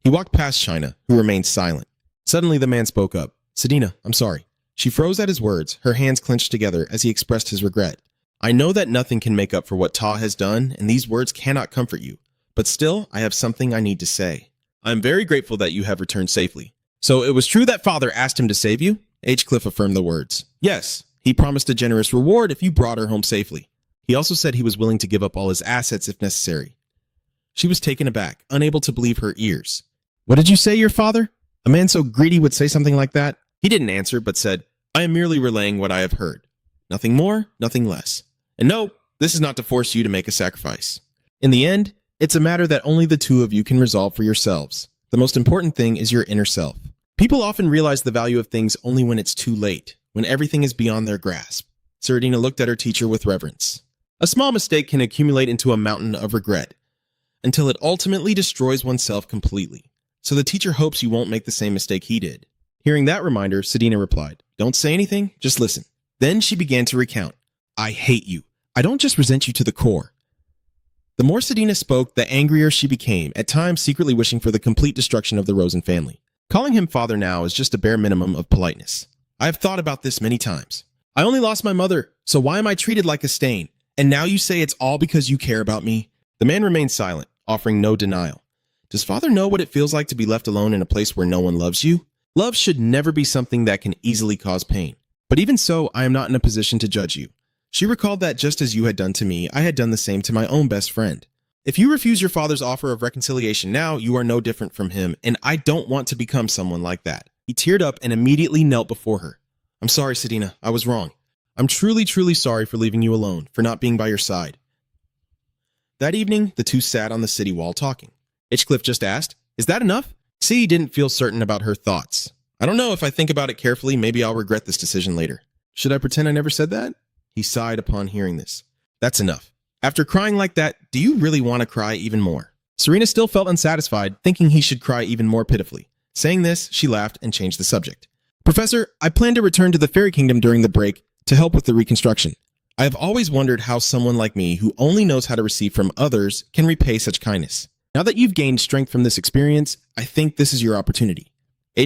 Speaker 2: He walked past China, who remained silent. Suddenly the man spoke up. Sedina, I'm sorry. She froze at his words, her hands clenched together as he expressed his regret. I know that nothing can make up for what Ta has done, and these words cannot comfort you. But still, I have something I need to say. I am very grateful that you have returned safely. So it was true that father asked him to save you? Cliff affirmed the words. Yes, he promised a generous reward if you brought her home safely. He also said he was willing to give up all his assets if necessary. She was taken aback, unable to believe her ears. What did you say, your father? A man so greedy would say something like that? He didn't answer, but said, I am merely relaying what I have heard. Nothing more, nothing less. And no, this is not to force you to make a sacrifice. In the end, it's a matter that only the two of you can resolve for yourselves. The most important thing is your inner self. People often realize the value of things only when it's too late, when everything is beyond their grasp. Seradina looked at her teacher with reverence. A small mistake can accumulate into a mountain of regret, until it ultimately destroys oneself completely. So the teacher hopes you won't make the same mistake he did. Hearing that reminder, Sedina replied, Don't say anything, just listen. Then she began to recount. I hate you. I don't just resent you to the core. The more Sedina spoke, the angrier she became, at times secretly wishing for the complete destruction of the Rosen family. Calling him father now is just a bare minimum of politeness. I have thought about this many times. I only lost my mother, so why am I treated like a stain? And now you say it's all because you care about me? The man remained silent, offering no denial. Does father know what it feels like to be left alone in a place where no one loves you? Love should never be something that can easily cause pain. But even so, I am not in a position to judge you. She recalled that just as you had done to me, I had done the same to my own best friend. If you refuse your father's offer of reconciliation now, you are no different from him, and I don't want to become someone like that. He teared up and immediately knelt before her. I'm sorry, Sedina. I was wrong. I'm truly, truly sorry for leaving you alone, for not being by your side. That evening, the two sat on the city wall talking. Hitchcliff just asked,
Speaker 1: Is that enough? C didn't feel certain about her thoughts. I don't know, if I think about it carefully, maybe I'll regret this decision later. Should I pretend I never said that? He sighed upon hearing this. That's enough. After crying like that, do you really want to cry even more? Serena still felt unsatisfied, thinking he should cry even more pitifully. Saying this, she laughed and changed the subject. Professor, I plan to return to the Fairy Kingdom during the break to help with the reconstruction. I have always wondered how someone like me, who only knows how to receive from others, can repay such kindness. Now that you've gained strength from this experience, I think this is your opportunity.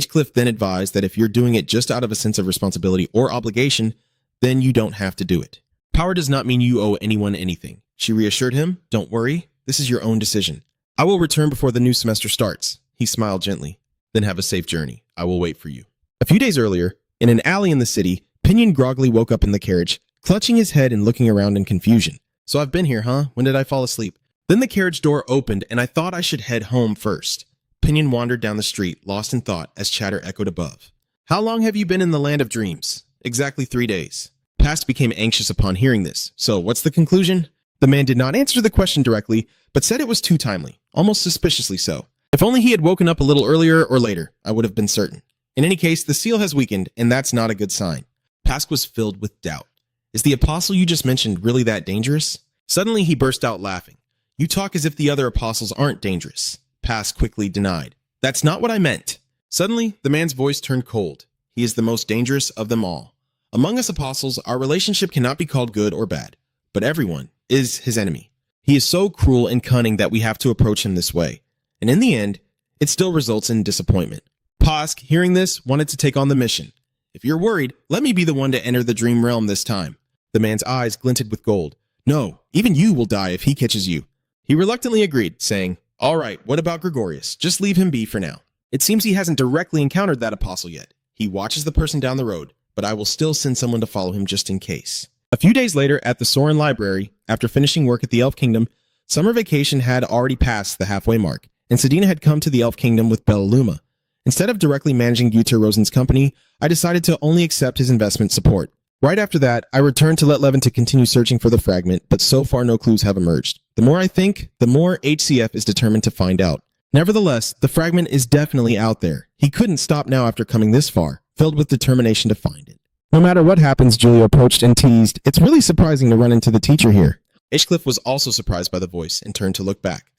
Speaker 1: Cliff then advised that if you're doing it just out of a sense of responsibility or obligation, then you don't have to do it. Power does not mean you owe anyone anything. She reassured him, don't worry, this is your own decision. I will return before the new semester starts. He smiled gently. Then have a safe journey. I will wait for you. A few days earlier, in an alley in the city, Pinion groggily woke up in the carriage, clutching his head and looking around in confusion. So I've been here, huh? When did I fall asleep? Then the carriage door opened and I thought I should head home first. Pinion wandered down the street, lost in thought as chatter echoed above. How long have you been in the land of dreams? Exactly 3 days. Past became anxious upon hearing this. So what's the conclusion? The man did not answer the question directly, but said it was too timely, almost suspiciously so. If only he had woken up a little earlier or later, I would have been certain. In any case, the seal has weakened, and that's not a good sign. Pask was filled with doubt. Is the apostle you just mentioned really that dangerous? Suddenly he burst out laughing. You talk as if the other apostles aren't dangerous. Pask quickly denied. That's not what I meant. Suddenly, the man's voice turned cold. He is the most dangerous of them all. Among us apostles, our relationship cannot be called good or bad, but everyone is his enemy. He is so cruel and cunning that we have to approach him this way. And in the end, it still results in disappointment. Pask, hearing this, wanted to take on the mission. If you're worried, let me be the one to enter the dream realm this time. The man's eyes glinted with gold. No, even you will die if he catches you. He reluctantly agreed, saying, all right, what about Gregorius? Just leave him be for now. It seems he hasn't directly encountered that apostle yet. He watches the person down the road, but I will still send someone to follow him just in case. A few days later, at the Soren Library, after finishing work at the Elf Kingdom, summer vacation had already passed the halfway mark, and Sedina had come to the Elf Kingdom with Bellaluma. Instead of directly managing Guter Rosen's company, I decided to only accept his investment support. Right after that, I returned to let Levin to continue searching for the fragment, but so far no clues have emerged. The more I think, the more HCF is determined to find out. Nevertheless, the fragment is definitely out there. He couldn't stop now after coming this far, filled with determination to find it. No matter what happens, Julia approached and teased, it's really surprising to run into the teacher here. Cliff was also surprised by the voice and turned to look back.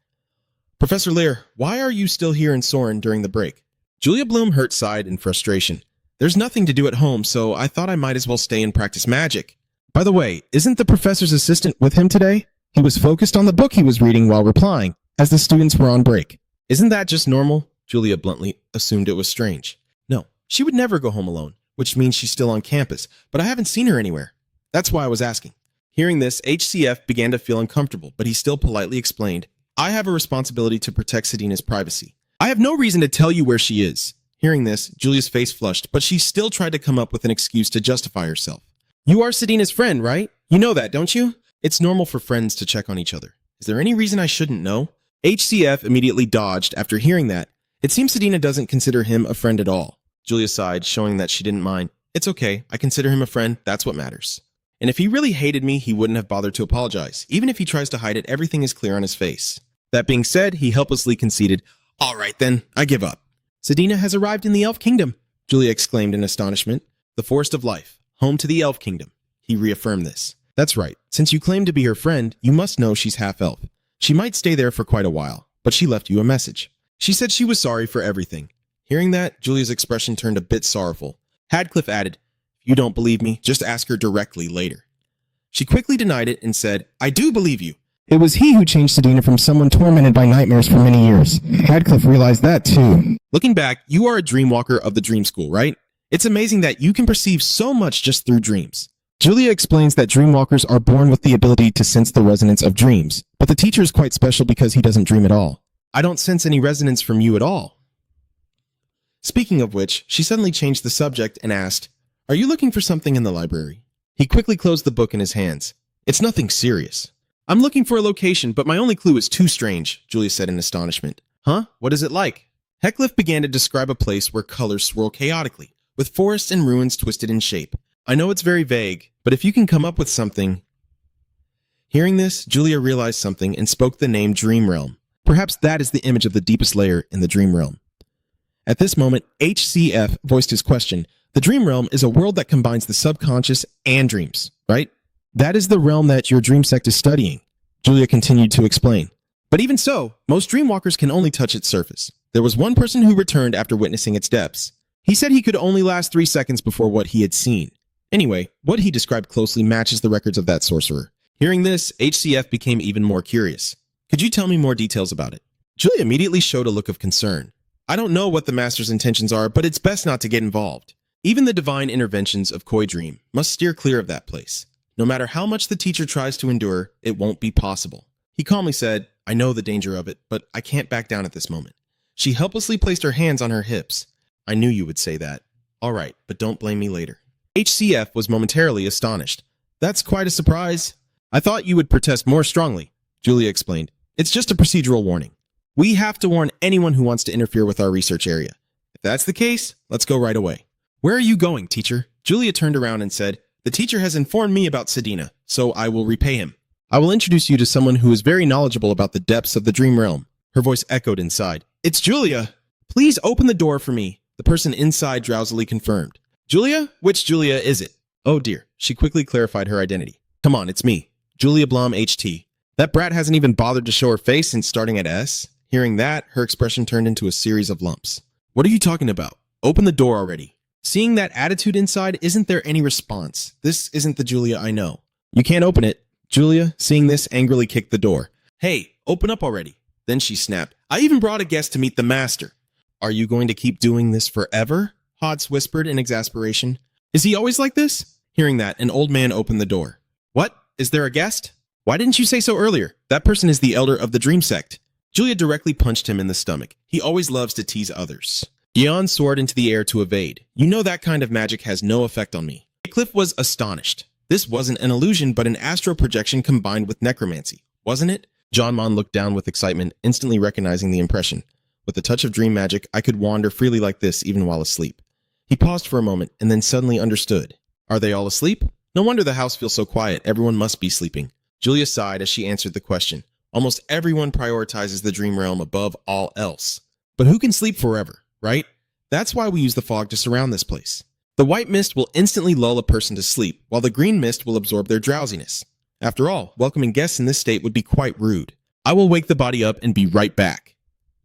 Speaker 1: Professor Lear, why are you still here in Soren during the break? Julia Bloomhurt sighed in frustration. There's nothing to do at home, so I thought I might as well stay and practice magic. By the way, isn't the professor's assistant with him today? He was focused on the book he was reading while replying, as the students were on break. Isn't that just normal? Julia bluntly assumed it was strange. No, she would never go home alone, which means she's still on campus, but I haven't seen her anywhere. That's why I was asking. Hearing this, HCF began to feel uncomfortable, but he still politely explained, I have a responsibility to protect Sedina's privacy. I have no reason to tell you where she is. Hearing this, Julia's face flushed, but she still tried to come up with an excuse to justify herself. You are Sedina's friend, right? You know that, don't you? It's normal for friends to check on each other. Is there any reason I shouldn't know? HCF immediately dodged after hearing that. It seems Sedina doesn't consider him a friend at all. Julia sighed, showing that she didn't mind. It's okay, I consider him a friend, that's what matters. And if he really hated me, he wouldn't have bothered to apologize. Even if he tries to hide it, everything is clear on his face. That being said, he helplessly conceded, all right then, I give up. Sedina has arrived in the Elf Kingdom, Julia exclaimed in astonishment. The Forest of Life, home to the Elf Kingdom. He reaffirmed this. That's right. Since you claim to be her friend, you must know she's half-elf. She might stay there for quite a while, but she left you a message. She said she was sorry for everything. Hearing that, Julia's expression turned a bit sorrowful. Hadcliffe added, if you don't believe me, just ask her directly later. She quickly denied it and said, I do believe you.
Speaker 2: It was he who changed Sedina from someone tormented by nightmares for many years. Hadcliffe realized that too.
Speaker 1: Looking back, you are a dreamwalker of the dream school, right? It's amazing that you can perceive so much just through dreams.
Speaker 2: Julia explains that dreamwalkers are born with the ability to sense the resonance of dreams, but the teacher is quite special because he doesn't dream at all.
Speaker 1: I don't sense any resonance from you at all. Speaking of which, she suddenly changed the subject and asked, are you looking for something in the library? He quickly closed the book in his hands. It's nothing serious. I'm looking for a location, but my only clue is too strange, Julia said in astonishment. Huh? What is it like? Heckliff began to describe a place where colors swirl chaotically, with forests and ruins twisted in shape. I know it's very vague, but if you can come up with something... Hearing this, Julia realized something and spoke the name Dream Realm.
Speaker 2: Perhaps that is the image of the deepest layer in the dream realm. At this moment, HCF voiced his question. The dream realm is a world that combines the subconscious and dreams, right? That is the realm that your dream sect is studying, Julia continued to explain. But even so, most dreamwalkers can only touch its surface. There was one person who returned after witnessing its depths. He said he could only last 3 seconds before what he had seen. Anyway, what he described closely matches the records of that sorcerer. Hearing this, HCF became even more curious. Could you tell me more details about it? Julia immediately showed a look of concern. I don't know what the master's intentions are, but it's best not to get involved. Even the divine interventions of Koi Dream must steer clear of that place. No matter how much the teacher tries to endure, it won't be possible. He calmly said, I know the danger of it, but I can't back down at this moment. She helplessly placed her hands on her hips. I knew you would say that. All right, but don't blame me later. HCF was momentarily astonished. That's quite a surprise. I thought you would protest more strongly, Julia explained. It's just a procedural warning. We have to warn anyone who wants to interfere with our research area. If that's the case, let's go right away. Where are you going, teacher? Julia turned around and said, the teacher has informed me about Sedina, so I will repay him. I will introduce you to someone who is very knowledgeable about the depths of the dream realm. Her voice echoed inside. It's Julia! Please open the door for me, the person inside drowsily confirmed. Julia? Which Julia is it? Oh dear, she quickly clarified her identity. Come on, it's me, Julia Blom HT. That brat hasn't even bothered to show her face since starting at S. Hearing that, her expression turned into a series of lumps. What are you talking about? Open the door already. Seeing that attitude inside, isn't there any response? This isn't the Julia I know. You can't open it. Julia, seeing this, angrily kicked the door. Hey, open up already. Then she snapped. I even brought a guest to meet the master. Are you going to keep doing this forever? Hods whispered in exasperation. Is he always like this? Hearing that, an old man opened the door. What? Is there a guest? Why didn't you say so earlier? That person is the elder of the dream sect. Julia directly punched him in the stomach. He always loves to tease others. Yeon soared into the air to evade. You know that kind of magic has no effect on me. Cliff was astonished. This wasn't an illusion, but an astral projection combined with necromancy, wasn't it? Jeonmon looked down with excitement, instantly recognizing the impression. With a touch of dream magic, I could wander freely like this even while asleep. He paused for a moment and then suddenly understood. Are they all asleep? No wonder the house feels so quiet. Everyone must be sleeping. Julia sighed as she answered the question. Almost everyone prioritizes the dream realm above all else. But who can sleep forever, right? That's why we use the fog to surround this place. The white mist will instantly lull a person to sleep, while the green mist will absorb their drowsiness. After all, welcoming guests in this state would be quite rude. I will wake the body up and be right back.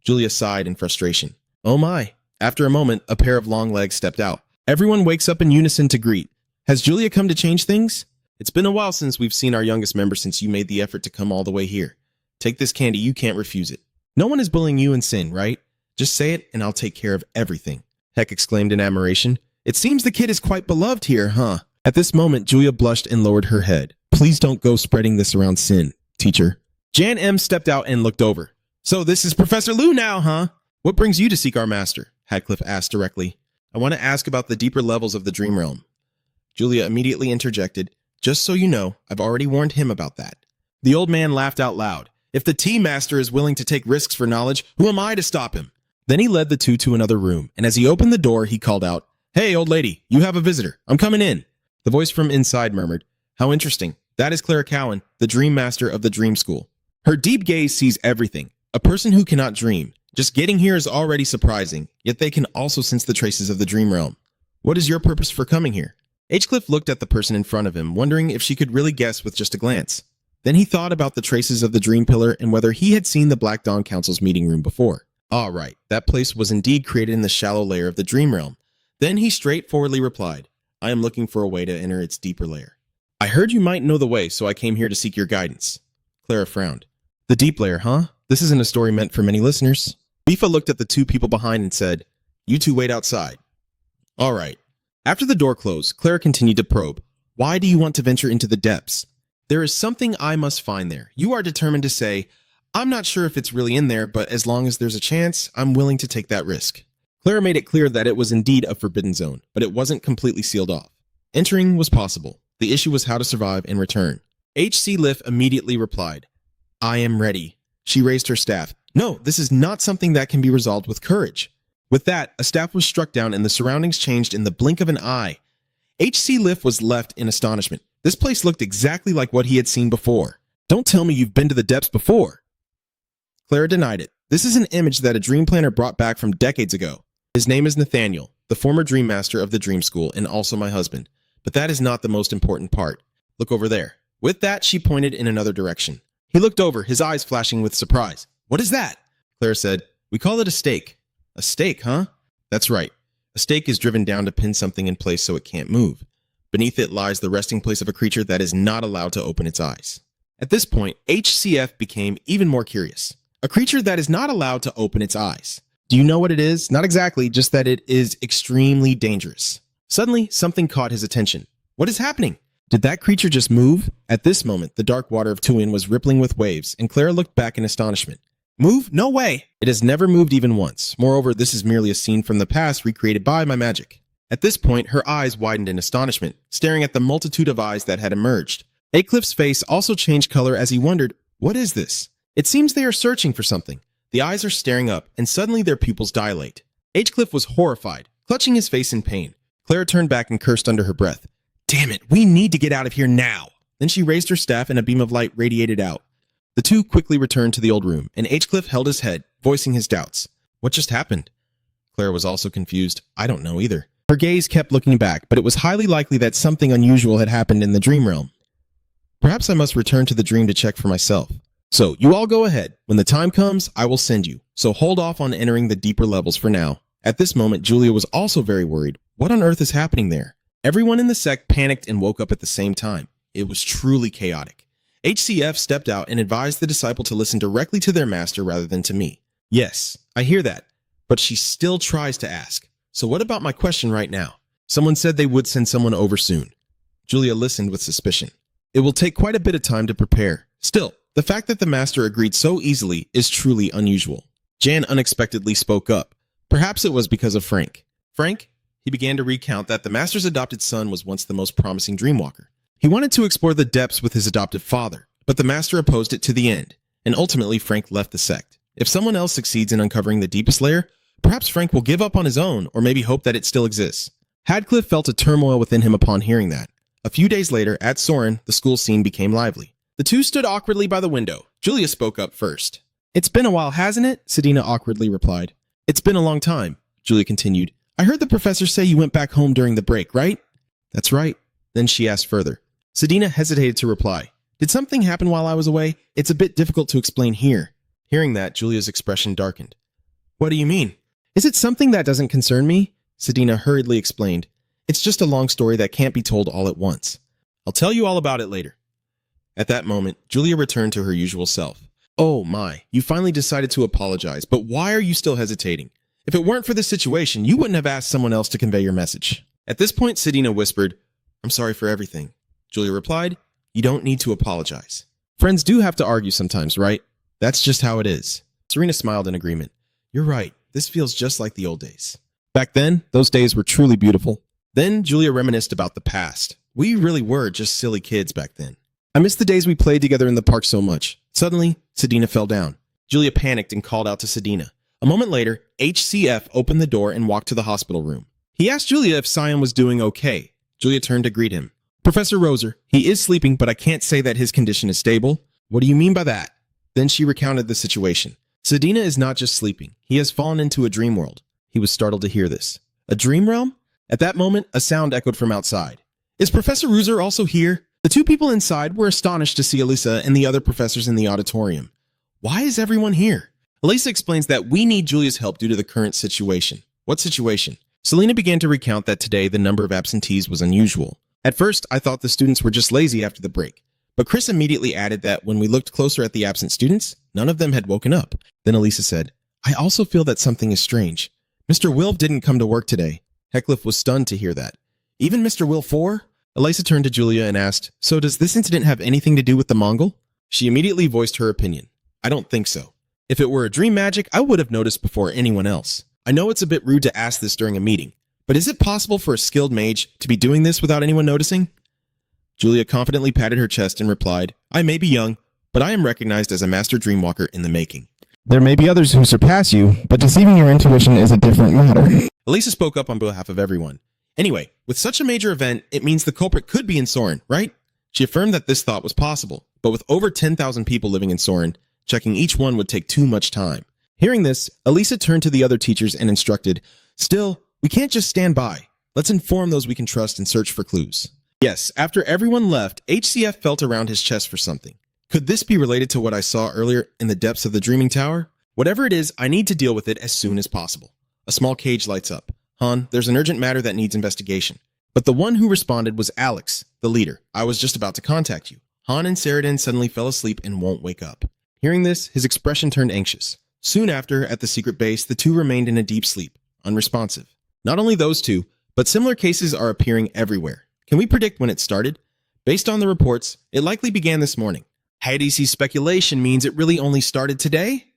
Speaker 2: Julia sighed in frustration. Oh my. After a moment, a pair of long legs stepped out. Everyone wakes up in unison to greet. Has Julia come to change things? It's been a while since we've seen our youngest member since you made the effort to come all the way here. Take this candy, you can't refuse it. No one is bullying you in sin, right? Just say it and I'll take care of everything. Heck exclaimed in admiration. It seems the kid is quite beloved here, huh? At this moment, Julia blushed and lowered her head. Please don't go spreading this around Sin, teacher. Jan M stepped out and looked over. So this is Professor Liu now, huh? What brings you to seek our master? Hadcliffe asked directly. I want to ask about the deeper levels of the dream realm. Julia immediately interjected. Just so you know, I've already warned him about that. The old man laughed out loud. If the tea master is willing to take risks for knowledge, who am I to stop him? Then he led the two to another room, and as he opened the door, he called out, Hey, old lady, you have a visitor. I'm coming in. The voice from inside murmured, How interesting. That is Clara Cowan, the dream master of the dream school. Her deep gaze sees everything. A person who cannot dream. Just getting here is already surprising, yet they can also sense the traces of the dream realm. What is your purpose for coming here? H-Cliff looked at the person in front of him, wondering if she could really guess with just a glance. Then he thought about the traces of the dream pillar and whether he had seen the Black Dawn Council's meeting room before. Ah, right. That place was indeed created in the shallow layer of the dream realm. Then he straightforwardly replied, I am looking for a way to enter its deeper layer. I heard you might know the way, so I came here to seek your guidance. Clara frowned. The deep layer, huh? This isn't a story meant for many listeners. Bifa looked at the two people behind and said, You two wait outside. All right. After the door closed, Clara continued to probe. Why do you want to venture into the depths? There is something I must find there. You are determined to say, I'm not sure if it's really in there, but as long as there's a chance, I'm willing to take that risk. Clara made it clear that it was indeed a forbidden zone, but it wasn't completely sealed off. Entering was possible. The issue was how to survive and return. H.C. Liff immediately replied, I am ready. She raised her staff. No, this is not something that can be resolved with courage. With that, a staff was struck down and the surroundings changed in the blink of an eye. H.C. Liff was left in astonishment. This place looked exactly like what he had seen before. Don't tell me you've been to the depths before. Clara denied it. This is an image that a dream planner brought back from decades ago. His name is Nathaniel, the former dream master of the dream school and also my husband. But that is not the most important part. Look over there. With that, she pointed in another direction. He looked over, his eyes flashing with surprise. What is that? Clara said, we call it a stake. A stake, huh? That's right. A stake is driven down to pin something in place so it can't move. Beneath it lies the resting place of a creature that is not allowed to open its eyes. At this point, HCF became even more curious. A creature that is not allowed to open its eyes. Do you know what it is? Not exactly, just that it is extremely dangerous. Suddenly, something caught his attention. What is happening? Did that creature just move? At this moment, the dark water of Tuin was rippling with waves, and Clara looked back in astonishment. Move? No way! It has never moved even once. Moreover, this is merely a scene from the past recreated by my magic. At this point, her eyes widened in astonishment, staring at the multitude of eyes that had emerged. Aycliffe's face also changed color as he wondered, what is this? It seems they are searching for something. The eyes are staring up, and suddenly their pupils dilate. Aycliffe was horrified, clutching his face in pain. Clara turned back and cursed under her breath. Damn it, we need to get out of here now! Then she raised her staff and a beam of light radiated out. The two quickly returned to the old room, and Aycliffe held his head, voicing his doubts. What just happened? Clara was also confused. I don't know either. Her gaze kept looking back, but it was highly likely that something unusual had happened in the dream realm. Perhaps I must return to the dream to check for myself. So, you all go ahead. When the time comes, I will send you. So hold off on entering the deeper levels for now. At this moment, Julia was also very worried. What on earth is happening there? Everyone in the sect panicked and woke up at the same time. It was truly chaotic. HCF stepped out and advised the disciple to listen directly to their master rather than to me. Yes, I hear that, but she still tries to ask. So what about my question right now? Someone said they would send someone over soon. Julia listened with suspicion. It will take quite a bit of time to prepare. Still, the fact that the master agreed so easily is truly unusual. Jan unexpectedly spoke up. Perhaps it was because of Frank. Frank? He began to recount that the master's adopted son was once the most promising dreamwalker. He wanted to explore the depths with his adoptive father, but the master opposed it to the end, and ultimately Frank left the sect. If someone else succeeds in uncovering the deepest layer, perhaps Frank will give up on his own or maybe hope that it still exists. Hadcliffe felt a turmoil within him upon hearing that. A few days later, at Soren, the school scene became lively. The two stood awkwardly by the window. Julia spoke up first. It's been a while, hasn't it? Sedina awkwardly replied. It's been a long time, Julia continued. I heard the professor say you went back home during the break, right? That's right. Then she asked further. Sedina hesitated to reply. Did something happen while I was away? It's a bit difficult to explain here. Hearing that, Julia's expression darkened. What do you mean? Is it something that doesn't concern me? Sedina hurriedly explained. It's just a long story that can't be told all at once. I'll tell you all about it later. At that moment, Julia returned to her usual self. Oh my, you finally decided to apologize, but why are you still hesitating? If it weren't for this situation, you wouldn't have asked someone else to convey your message. At this point, Sedina whispered, I'm sorry for everything. Julia replied, you don't need to apologize. Friends do have to argue sometimes, right? That's just how it is. Serena smiled in agreement. You're right. This feels just like the old days. Back then, those days were truly beautiful. Then Julia reminisced about the past. We really were just silly kids back then. I miss the days we played together in the park so much. Suddenly, Sedina fell down. Julia panicked and called out to Sedina. A moment later, HCF opened the door and walked to the hospital room. He asked Julia if Sion was doing okay. Julia turned to greet him. Professor Roser, he is sleeping, but I can't say that his condition is stable. What do you mean by that? Then she recounted the situation. Sedina is not just sleeping. He has fallen into a dream world. He was startled to hear this. A dream realm? At that moment, a sound echoed from outside. Is Professor Roser also here? The two people inside were astonished to see Elisa and the other professors in the auditorium. Why is everyone here? Elisa explains that we need Julia's help due to the current situation. What situation? Selena began to recount that today the number of absentees was unusual. At first, I thought the students were just lazy after the break. But Chris immediately added that when we looked closer at the absent students, none of them had woken up. Then Elisa said, I also feel that something is strange. Mr. Wilf didn't come to work today. Heckliff was stunned to hear that. Even Mr. Wilfor? Elisa turned to Julia and asked, so does this incident have anything to do with the Mongol? She immediately voiced her opinion. I don't think so. If it were a dream magic, I would have noticed before anyone else. I know it's a bit rude to ask this during a meeting, but is it possible for a skilled mage to be doing this without anyone noticing? Julia confidently patted her chest and replied, I may be young, but I am recognized as a master dreamwalker in the making.
Speaker 1: There may be others who surpass you, but deceiving your intuition is a different matter.
Speaker 2: Elisa spoke up on behalf of everyone. Anyway, with such a major event, it means the culprit could be in Soren, right? She affirmed that this thought was possible, but with over 10,000 people living in Soren,
Speaker 1: Checking each one would take too much time. Hearing this, Elisa turned to the other teachers and instructed, "Still, we can't just stand by. Let's inform those we can trust and search for clues." Yes, after everyone left, HCF felt around his chest for something. Could this be related to what I saw earlier in the depths of the Dreaming Tower? Whatever it is, I need to deal with it as soon as possible. A small cage lights up. "Han, there's an urgent matter that needs investigation." But the one who responded was Alex, the leader. "I was just about to contact you." Han and Saradin suddenly fell asleep and won't wake up. Hearing this, his expression turned anxious. Soon after, at the secret base, the two remained in a deep sleep, unresponsive. Not only those two, but similar cases are appearing everywhere. Can we predict when it started? Based on the reports, it likely began this morning. Hadesi's speculation means it really only started today?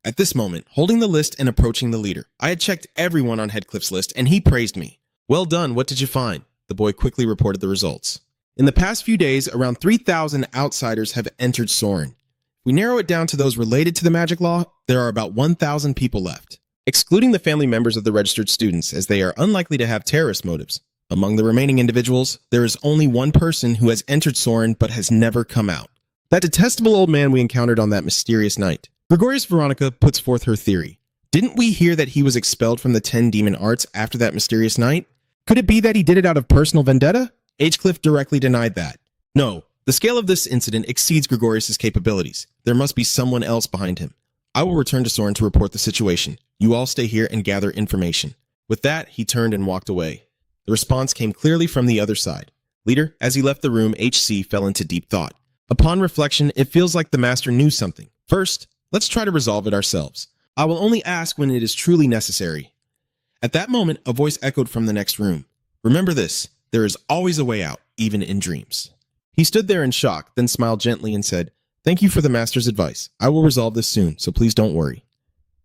Speaker 1: At this moment, holding the list and approaching the leader, I had checked everyone on Headcliffe's list and he praised me. "Well done, what did you find?" The boy quickly reported the results. "In the past few days, around 3,000 outsiders have entered Soren. If we narrow it down to those related to the magic law, there are about 1,000 people left, excluding the family members of the registered students, as they are unlikely to have terrorist motives. Among the remaining individuals, there is only one person who has entered Soren but has never come out. That detestable old man we encountered on that mysterious night." Gregorius Veronica puts forth her theory. Didn't we hear that he was expelled from the 10 demon arts after that mysterious night? Could it be that he did it out of personal vendetta? Hinchcliffe directly denied that. No, the scale of this incident exceeds Gregorius's capabilities. There must be someone else behind him. I will return to Soren to report the situation. You all stay here and gather information. With that, he turned and walked away. The response came clearly from the other side. Leader, as he left the room, HC fell into deep thought. Upon reflection, it feels like the master knew something. First, let's try to resolve it ourselves. I will only ask when it is truly necessary. At that moment, a voice echoed from the next room. "Remember this, there is always a way out, even in dreams." He stood there in shock, then smiled gently and said, "Thank you for the master's advice. I will resolve this soon, so please don't worry."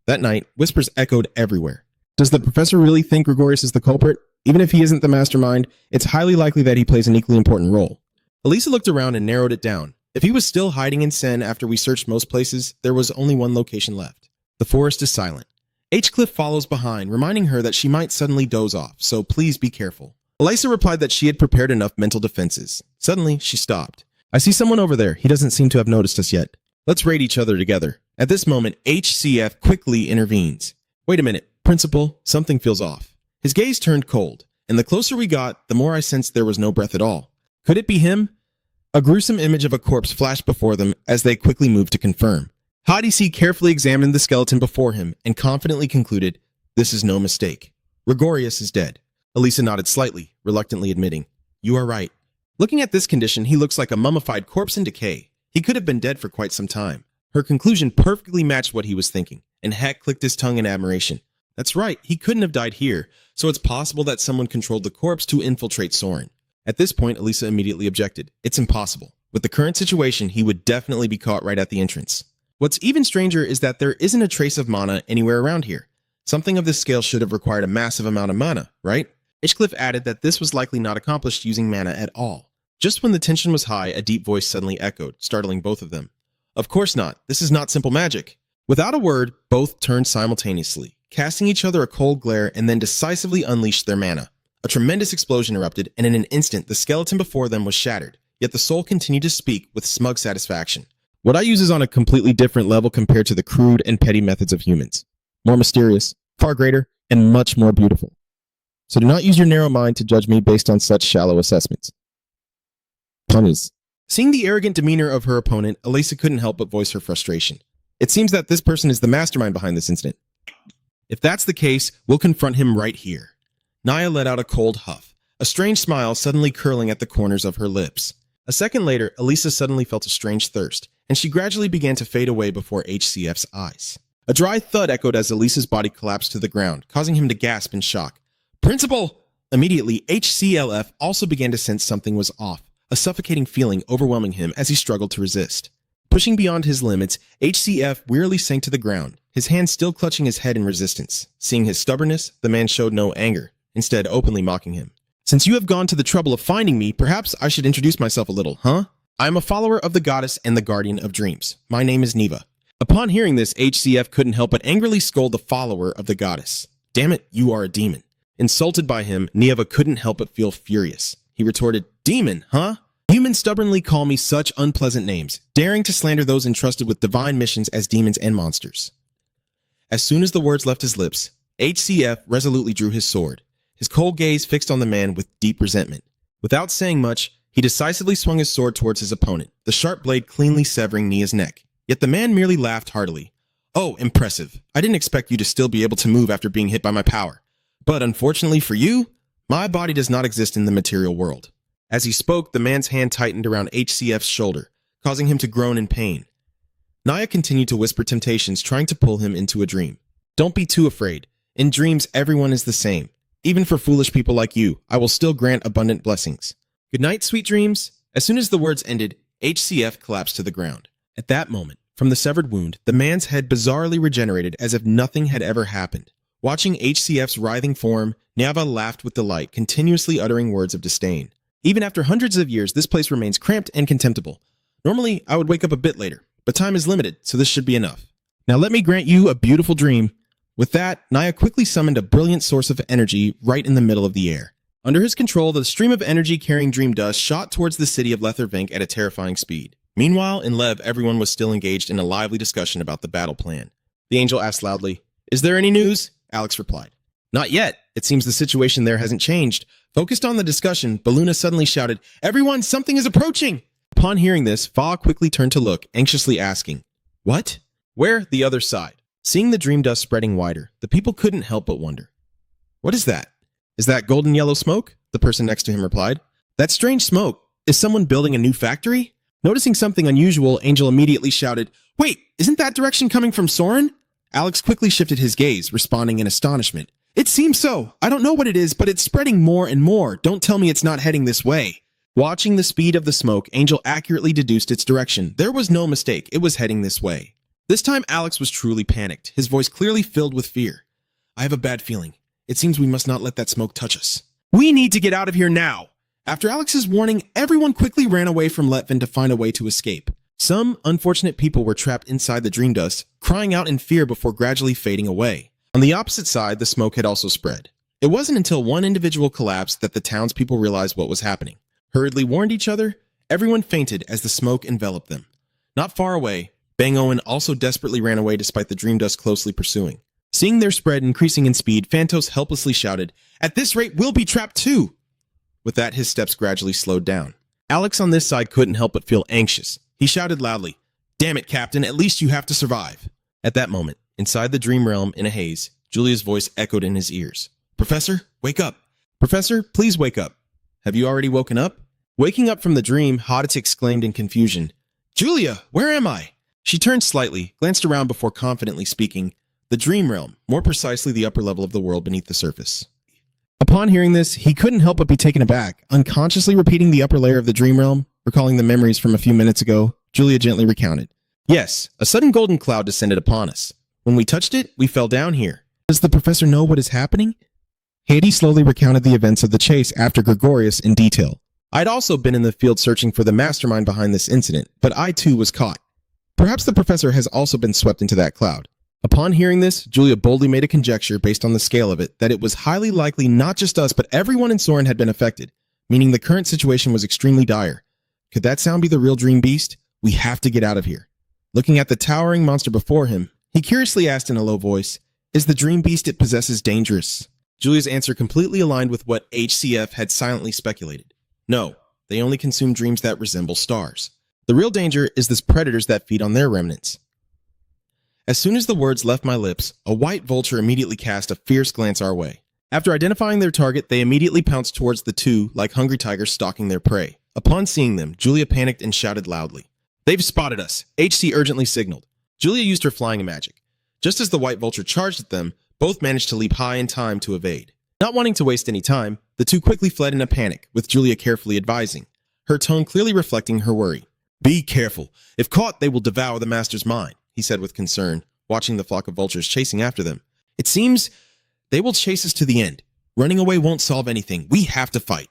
Speaker 1: That night, whispers echoed everywhere. Does the professor really think Gregorius is the culprit? Even if he isn't the mastermind, it's highly likely that he plays an equally important role. Elisa looked around and narrowed it down. If he was still hiding in Sen after we searched most places, there was only one location left. The forest is silent. Hinchcliffe follows behind, reminding her that she might suddenly doze off, so please be careful. Elisa replied that she had prepared enough mental defenses. Suddenly, she stopped. "I see someone over there. He doesn't seem to have noticed us yet. Let's raid each other together." At this moment, HCF quickly intervenes. "Wait a minute, Principal, something feels off." His gaze turned cold, and the closer we got, the more I sensed there was no breath at all. Could it be him? A gruesome image of a corpse flashed before them as they quickly moved to confirm. Hadesi carefully examined the skeleton before him and confidently concluded, "This is no mistake. Gregorius is dead." Elisa nodded slightly, reluctantly admitting, "You are right. Looking at this condition, he looks like a mummified corpse in decay. He could have been dead for quite some time." Her conclusion perfectly matched what he was thinking, and Heck clicked his tongue in admiration. That's right, he couldn't have died here, so it's possible that someone controlled the corpse to infiltrate Soren. At this point, Elisa immediately objected. It's impossible. With the current situation, he would definitely be caught right at the entrance. What's even stranger is that there isn't a trace of mana anywhere around here. Something of this scale should have required a massive amount of mana, right? Hinchcliffe added that this was likely not accomplished using mana at all. Just when the tension was high, a deep voice suddenly echoed, startling both of them. "Of course not. This is not simple magic." Without a word, both turned simultaneously, casting each other a cold glare and then decisively unleashed their mana. A tremendous explosion erupted, and in an instant, the skeleton before them was shattered, yet the soul continued to speak with smug satisfaction. What I use is on a completely different level compared to the crude and petty methods of humans. More mysterious, far greater, and much more beautiful. So do not use your narrow mind to judge me based on such shallow assessments. Punis. Seeing the arrogant demeanor of her opponent, Elisa couldn't help but voice her frustration. It seems that this person is the mastermind behind this incident. If that's the case, we'll confront him right here. Naya let out a cold huff, a strange smile suddenly curling at the corners of her lips. A second later, Elisa suddenly felt a strange thirst, and she gradually began to fade away before HCF's eyes. A dry thud echoed as Elisa's body collapsed to the ground, causing him to gasp in shock. "Principal!" Immediately, HCLF also began to sense something was off, a suffocating feeling overwhelming him as he struggled to resist. Pushing beyond his limits, HCF wearily sank to the ground, his hand still clutching his head in resistance. Seeing his stubbornness, the man showed no anger, instead openly mocking him. "Since you have gone to the trouble of finding me, perhaps I should introduce myself a little, huh? I am a follower of the goddess and the guardian of dreams. My name is Neva." Upon hearing this, HCF couldn't help but angrily scold the follower of the goddess. "Damn it, you are a demon." Insulted by him, Neva couldn't help but feel furious. He retorted, "Demon, huh?
Speaker 2: Humans stubbornly call me such unpleasant names, daring to slander those entrusted with divine missions as demons and monsters. As soon as the words left his lips, HCF resolutely drew his sword, his cold gaze fixed on the man with deep resentment. Without saying much, he decisively swung his sword towards his opponent, the sharp blade cleanly severing Nia's neck. Yet the man merely laughed heartily. "Oh, impressive. I didn't expect you to still be able to move after being hit by my power. But unfortunately for you, my body does not exist in the material world." As he spoke, the man's hand tightened around HCF's shoulder, causing him to groan in pain. Nia continued to whisper temptations, trying to pull him into a dream. "Don't be too afraid. In dreams, everyone is the same. Even for foolish people like you, I will still grant abundant blessings. Good night, sweet dreams." As soon as the words ended, HCF collapsed to the ground. At that moment, from the severed wound, the man's head bizarrely regenerated as if nothing had ever happened. Watching HCF's writhing form, Nyava laughed with delight, continuously uttering words of disdain. "Even after hundreds of years, this place remains cramped and contemptible. Normally, I would wake up a bit later, but time is limited, so this should be enough. Now let me grant you a beautiful dream." With that, Nia quickly summoned a brilliant source of energy right in the middle of the air. Under his control, the stream of energy carrying dream dust shot towards the city of Lethervink at a terrifying speed. Meanwhile, in Lev, everyone was still engaged in a lively discussion about the battle plan. The angel asked loudly, "Is there any news?" Alex replied, "Not yet. It seems the situation there hasn't changed." Focused on the discussion, Baluna suddenly shouted, "Everyone, something is approaching!" Upon hearing this, Fa quickly turned to look, anxiously asking, "What?" "Where?" "The other side." Seeing the dream dust spreading wider, the people couldn't help but wonder. "What is that?" "Is that golden yellow smoke?" the person next to him replied. "That strange smoke. Is someone building a new factory?" Noticing something unusual, Angel immediately shouted, "Wait, isn't that direction coming from Soren?" Alex quickly shifted his gaze, responding in astonishment. "It seems so. I don't know what it is, but it's spreading more and more. Don't tell me it's not heading this way." Watching the speed of the smoke, Angel accurately deduced its direction. There was no mistake. It was heading this way. This time, Alex was truly panicked, his voice clearly filled with fear. "I have a bad feeling. It seems we must not let that smoke touch us. We need to get out of here now." After Alex's warning, everyone quickly ran away from Letvin to find a way to escape. Some unfortunate people were trapped inside the dream dust, crying out in fear before gradually fading away. On the opposite side, the smoke had also spread. It wasn't until one individual collapsed that the townspeople realized what was happening. Hurriedly warned each other, everyone fainted as the smoke enveloped them. Not far away, Bang Owen also desperately ran away despite the dream dust closely pursuing. Seeing their spread increasing in speed, Phantos helplessly shouted, "At this rate, we'll be trapped too!" With that, his steps gradually slowed down. Alex on this side couldn't help but feel anxious. He shouted loudly, "Damn it, Captain, at least you have to survive." At that moment, inside the dream realm in a haze, Julia's voice echoed in his ears. "Professor, wake up. Professor, please wake up. Have you already woken up?" Waking up from the dream, Hadit exclaimed in confusion, "Julia, where am I?" She turned slightly, glanced around before confidently speaking, "The dream realm, more precisely the upper level of the world beneath the surface." Upon hearing this, he couldn't help but be taken aback. Unconsciously repeating the upper layer of the dream realm, recalling the memories from a few minutes ago, Julia gently recounted. "Yes, a sudden golden cloud descended upon us. When we touched it, we fell down here." "Does the professor know what is happening?" Haiti slowly recounted the events of the chase after Gregorius in detail. "I'd also been in the field searching for the mastermind behind this incident, but I too was caught. Perhaps the professor has also been swept into that cloud." Upon hearing this, Julia boldly made a conjecture based on the scale of it that it was highly likely not just us but everyone in Soren had been affected, meaning the current situation was extremely dire. Could that sound be the real dream beast? We have to get out of here. Looking at the towering monster before him, he curiously asked in a low voice, "Is the dream beast it possesses dangerous?" Julia's answer completely aligned with what HCF had silently speculated. No, they only consume dreams that resemble stars. The real danger is the predators that feed on their remnants. As soon as the words left my lips, a white vulture immediately cast a fierce glance our way. After identifying their target, they immediately pounced towards the two like hungry tigers stalking their prey. Upon seeing them, Julia panicked and shouted loudly, "They've spotted us!" HC urgently signaled. Julia used her flying magic. Just as the white vulture charged at them, both managed to leap high in time to evade. Not wanting to waste any time, the two quickly fled in a panic, with Julia carefully advising, her tone clearly reflecting her worry. "Be careful. If caught, they will devour the master's mind," he said with concern, watching the flock of vultures chasing after them. "It seems they will chase us to the end. Running away won't solve anything. We have to fight."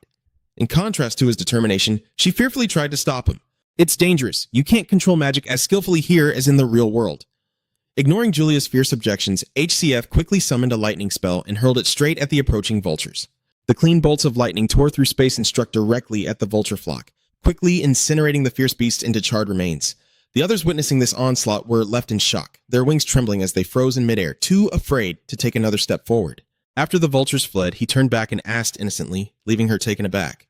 Speaker 2: In contrast to his determination, she fearfully tried to stop him. "It's dangerous. You can't control magic as skillfully here as in the real world." Ignoring Julia's fierce objections, HCF quickly summoned a lightning spell and hurled it straight at the approaching vultures. The clean bolts of lightning tore through space and struck directly at the vulture flock, quickly incinerating the fierce beast into charred remains. The others witnessing this onslaught were left in shock, their wings trembling as they froze in midair, too afraid to take another step forward. After the vultures fled, he turned back and asked innocently, leaving her taken aback,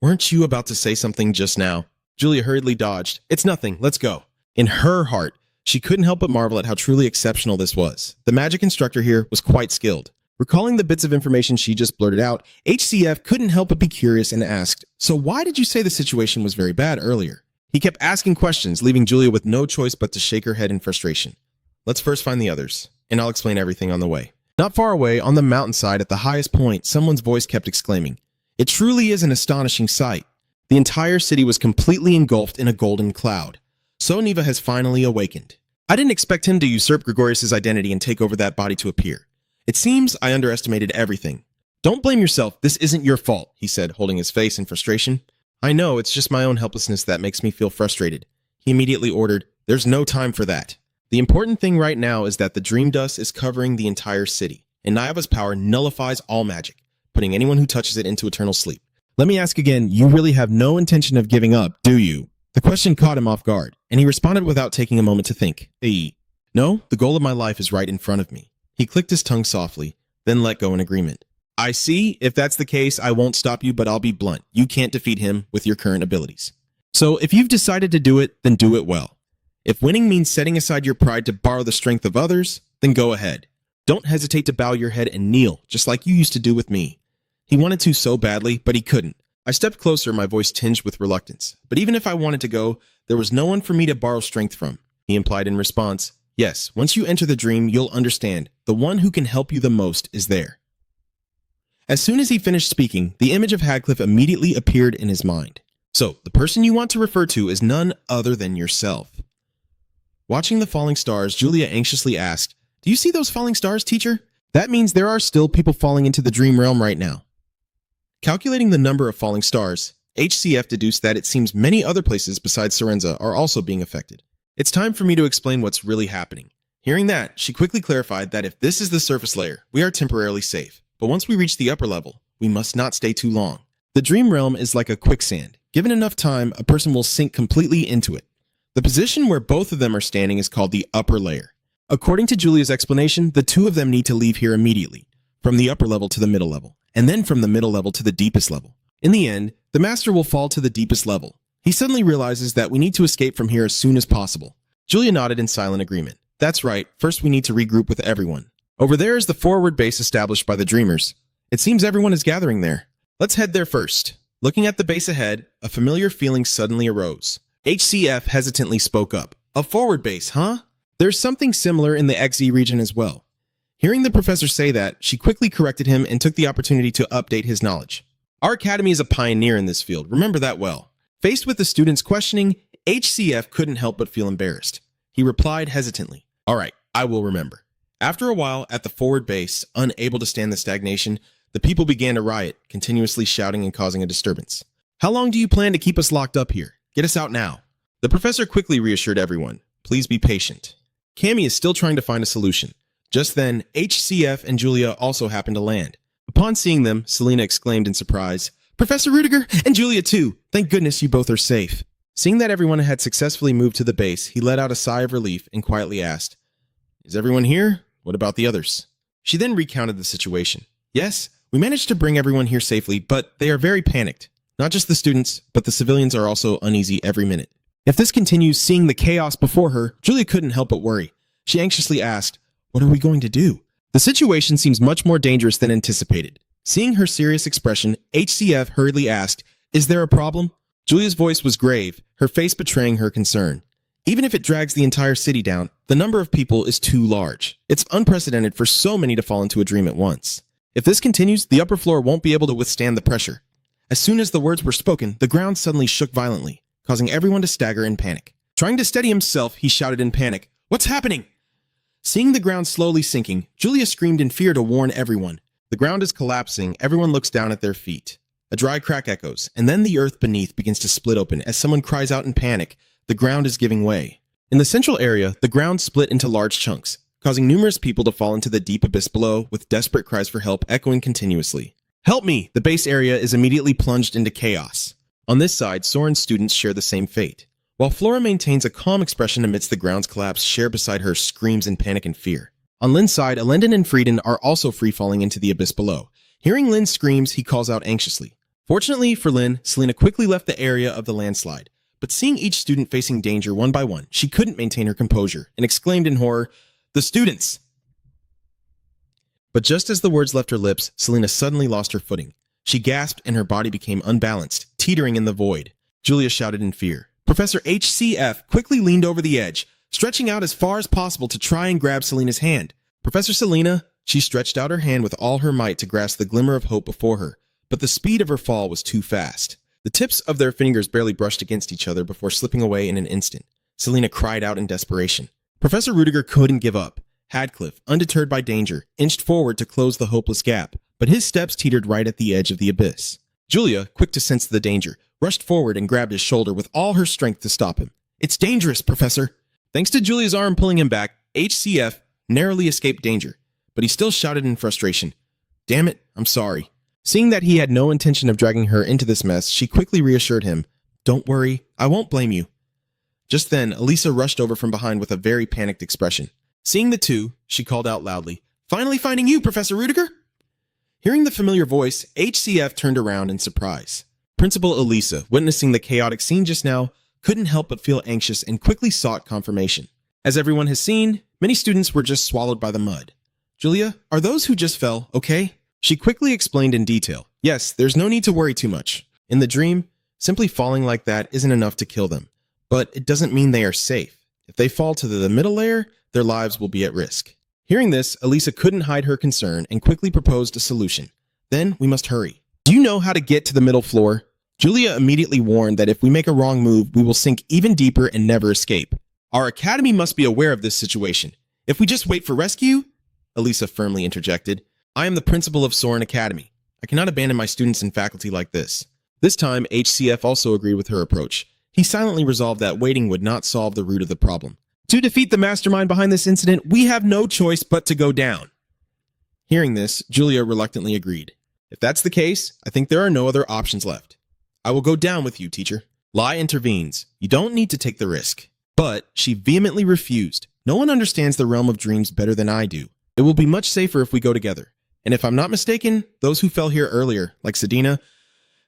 Speaker 2: "Weren't you about to say something just now?" Julia hurriedly dodged. "It's nothing, let's go." In her heart, she couldn't help but marvel at how truly exceptional this was. The magic instructor here was quite skilled. Recalling the bits of information she just blurted out, HCF couldn't help but be curious and asked, "So why did you say the situation was very bad earlier?" He kept asking questions, leaving Julia with no choice but to shake her head in frustration. "Let's first find the others, and I'll explain everything on the way." Not far away, on the mountainside at the highest point, someone's voice kept exclaiming, "It truly is an astonishing sight." The entire city was completely engulfed in a golden cloud. So Neva has finally awakened. I didn't expect him to usurp Gregorius's identity and take over that body to appear. It seems I underestimated everything. "Don't blame yourself, this isn't your fault," he said, holding his face in frustration. "I know, it's just my own helplessness that makes me feel frustrated." He immediately ordered, "There's no time for that. The important thing right now is that the dream dust is covering the entire city, and Naiva's power nullifies all magic, putting anyone who touches it into eternal sleep. Let me ask again, you really have no intention of giving up, do you?" The question caught him off guard, and he responded without taking a moment to think. "No, the goal of my life is right in front of me." He clicked his tongue softly, then let go in agreement. "I see. If that's the case, I won't stop you, but I'll be blunt. You can't defeat him with your current abilities. So if you've decided to do it, then do it well. If winning means setting aside your pride to borrow the strength of others, then go ahead. Don't hesitate to bow your head and kneel, just like you used to do with me." He wanted to so badly, but he couldn't. I stepped closer, my voice tinged with reluctance. "But even if I wanted to go, there was no one for me to borrow strength from." He implied in response, "Yes, once you enter the dream, you'll understand. The one who can help you the most is there." As soon as he finished speaking, the image of Hadcliffe immediately appeared in his mind. "So, the person you want to refer to is none other than yourself." Watching the falling stars, Julia anxiously asked, "Do you see those falling stars, teacher? That means there are still people falling into the dream realm right now." Calculating the number of falling stars, HCF deduced that it seems many other places besides Sorenza are also being affected. "It's time for me to explain what's really happening." Hearing that, she quickly clarified that if this is the surface layer, we are temporarily safe. But once we reach the upper level, we must not stay too long. The dream realm is like a quicksand. Given enough time, a person will sink completely into it. The position where both of them are standing is called the upper layer. According to Julia's explanation, the two of them need to leave here immediately, from the upper level to the middle level, and then from the middle level to the deepest level. In the end, the master will fall to the deepest level. He suddenly realizes that we need to escape from here as soon as possible. Julia nodded in silent agreement. "That's right, first we need to regroup with everyone. Over there is the forward base established by the Dreamers. It seems everyone is gathering there. Let's head there first." Looking at the base ahead, a familiar feeling suddenly arose. HCF hesitantly spoke up. "A forward base, huh? There's something similar in the XZ region as well." Hearing the professor say that, she quickly corrected him and took the opportunity to update his knowledge. "Our academy is a pioneer in this field, remember that well." Faced with the students' questioning, HCF couldn't help but feel embarrassed. He replied hesitantly, "All right, I will remember." After a while, at the forward base, unable to stand the stagnation, the people began to riot, continuously shouting and causing a disturbance. "How long do you plan to keep us locked up here? Get us out now." The professor quickly reassured everyone, "Please be patient." Cammy is still trying to find a solution. Just then, HCF and Julia also happened to land. Upon seeing them, Selena exclaimed in surprise, "Professor Rudiger and Julia too! Thank goodness you both are safe." Seeing that everyone had successfully moved to the base, he let out a sigh of relief and quietly asked, "Is everyone here? What about the others?" She then recounted the situation. "Yes, we managed to bring everyone here safely, but they are very panicked. Not just the students, but the civilians are also uneasy every minute." If this continues, seeing the chaos before her, Julia couldn't help but worry. She anxiously asked, "What are we going to do?" The situation seems much more dangerous than anticipated. Seeing her serious expression, HCF hurriedly asked, "Is there a problem?" Julia's voice was grave, her face betraying her concern. "Even if it drags the entire city down, the number of people is too large. It's unprecedented for so many to fall into a dream at once. If this continues, the upper floor won't be able to withstand the pressure." As soon as the words were spoken, the ground suddenly shook violently, causing everyone to stagger in panic. Trying to steady himself, he shouted in panic, "What's happening?" Seeing the ground slowly sinking, Julia screamed in fear to warn everyone. The ground is collapsing, everyone looks down at their feet. A dry crack echoes, and then the earth beneath begins to split open as someone cries out in panic, "The ground is giving way." In the central area, the ground split into large chunks, causing numerous people to fall into the deep abyss below, with desperate cries for help echoing continuously. "Help me!" The base area is immediately plunged into chaos.
Speaker 1: On this side, Soren's students share the same fate. While Flora maintains a calm expression amidst the ground's collapse, Cher beside her screams in panic and fear. On Lin's side, Elendon and Frieden are also free-falling into the abyss below. Hearing Lin's screams, he calls out anxiously. Fortunately for Lin, Selena quickly left the area of the landslide. But seeing each student facing danger one by one, she couldn't maintain her composure and exclaimed in horror, "The students!" But just as the words left her lips, Selena suddenly lost her footing. She gasped and her body became unbalanced, teetering in the void. Julia shouted in fear. Professor HCF quickly leaned over the edge, stretching out as far as possible to try and grab Selena's hand. Professor Selena, she stretched out her hand with all her might to grasp the glimmer of hope before her, but the speed of her fall was too fast. The tips of their fingers barely brushed against each other before slipping away in an instant. Selena cried out in desperation. Professor Rudiger couldn't give up. Hadcliffe, undeterred by danger, inched forward to close the hopeless gap, but his steps teetered right at the edge of the abyss. Julia, quick to sense the danger, rushed forward and grabbed his shoulder with all her strength to stop him. "It's dangerous, Professor." Thanks to Julia's arm pulling him back, HCF narrowly escaped danger, but he still shouted in frustration, "Damn it, I'm sorry." Seeing that he had no intention of dragging her into this mess, she quickly reassured him, "Don't worry, I won't blame you." Just then, Elisa rushed over from behind with a very panicked expression. Seeing the two, she called out loudly, "Finally finding you, Professor Rudiger!" Hearing the familiar voice, HCF turned around in surprise. Principal Elisa, witnessing the chaotic scene just now, couldn't help but feel anxious and quickly sought confirmation. As everyone has seen, many students were just swallowed by the mud. "Julia, are those who just fell okay?" She quickly explained in detail. "Yes, there's no need to worry too much. In the dream, simply falling like that isn't enough to kill them. But it doesn't mean they are safe. If they fall to the middle layer, their lives will be at risk." Hearing this, Elisa couldn't hide her concern and quickly proposed a solution. "Then we must hurry. Do you know how to get to the middle floor?" Julia immediately warned that if we make a wrong move, we will sink even deeper and never escape. "Our academy must be aware of this situation. If we just wait for rescue," Elisa firmly interjected, "I am the principal of Soren Academy. I cannot abandon my students and faculty like this." This time, HCF also agreed with her approach. He silently resolved that waiting would not solve the root of the problem. "To defeat the mastermind behind this incident, we have no choice but to go down." Hearing this, Julia reluctantly agreed. "If that's the case, I think there are no other options left. I will go down with you, teacher." Lai intervenes. "You don't need to take the risk." But she vehemently refused. "No one understands the realm of dreams better than I do. It will be much safer if we go together. And if I'm not mistaken, those who fell here earlier, like Sedina,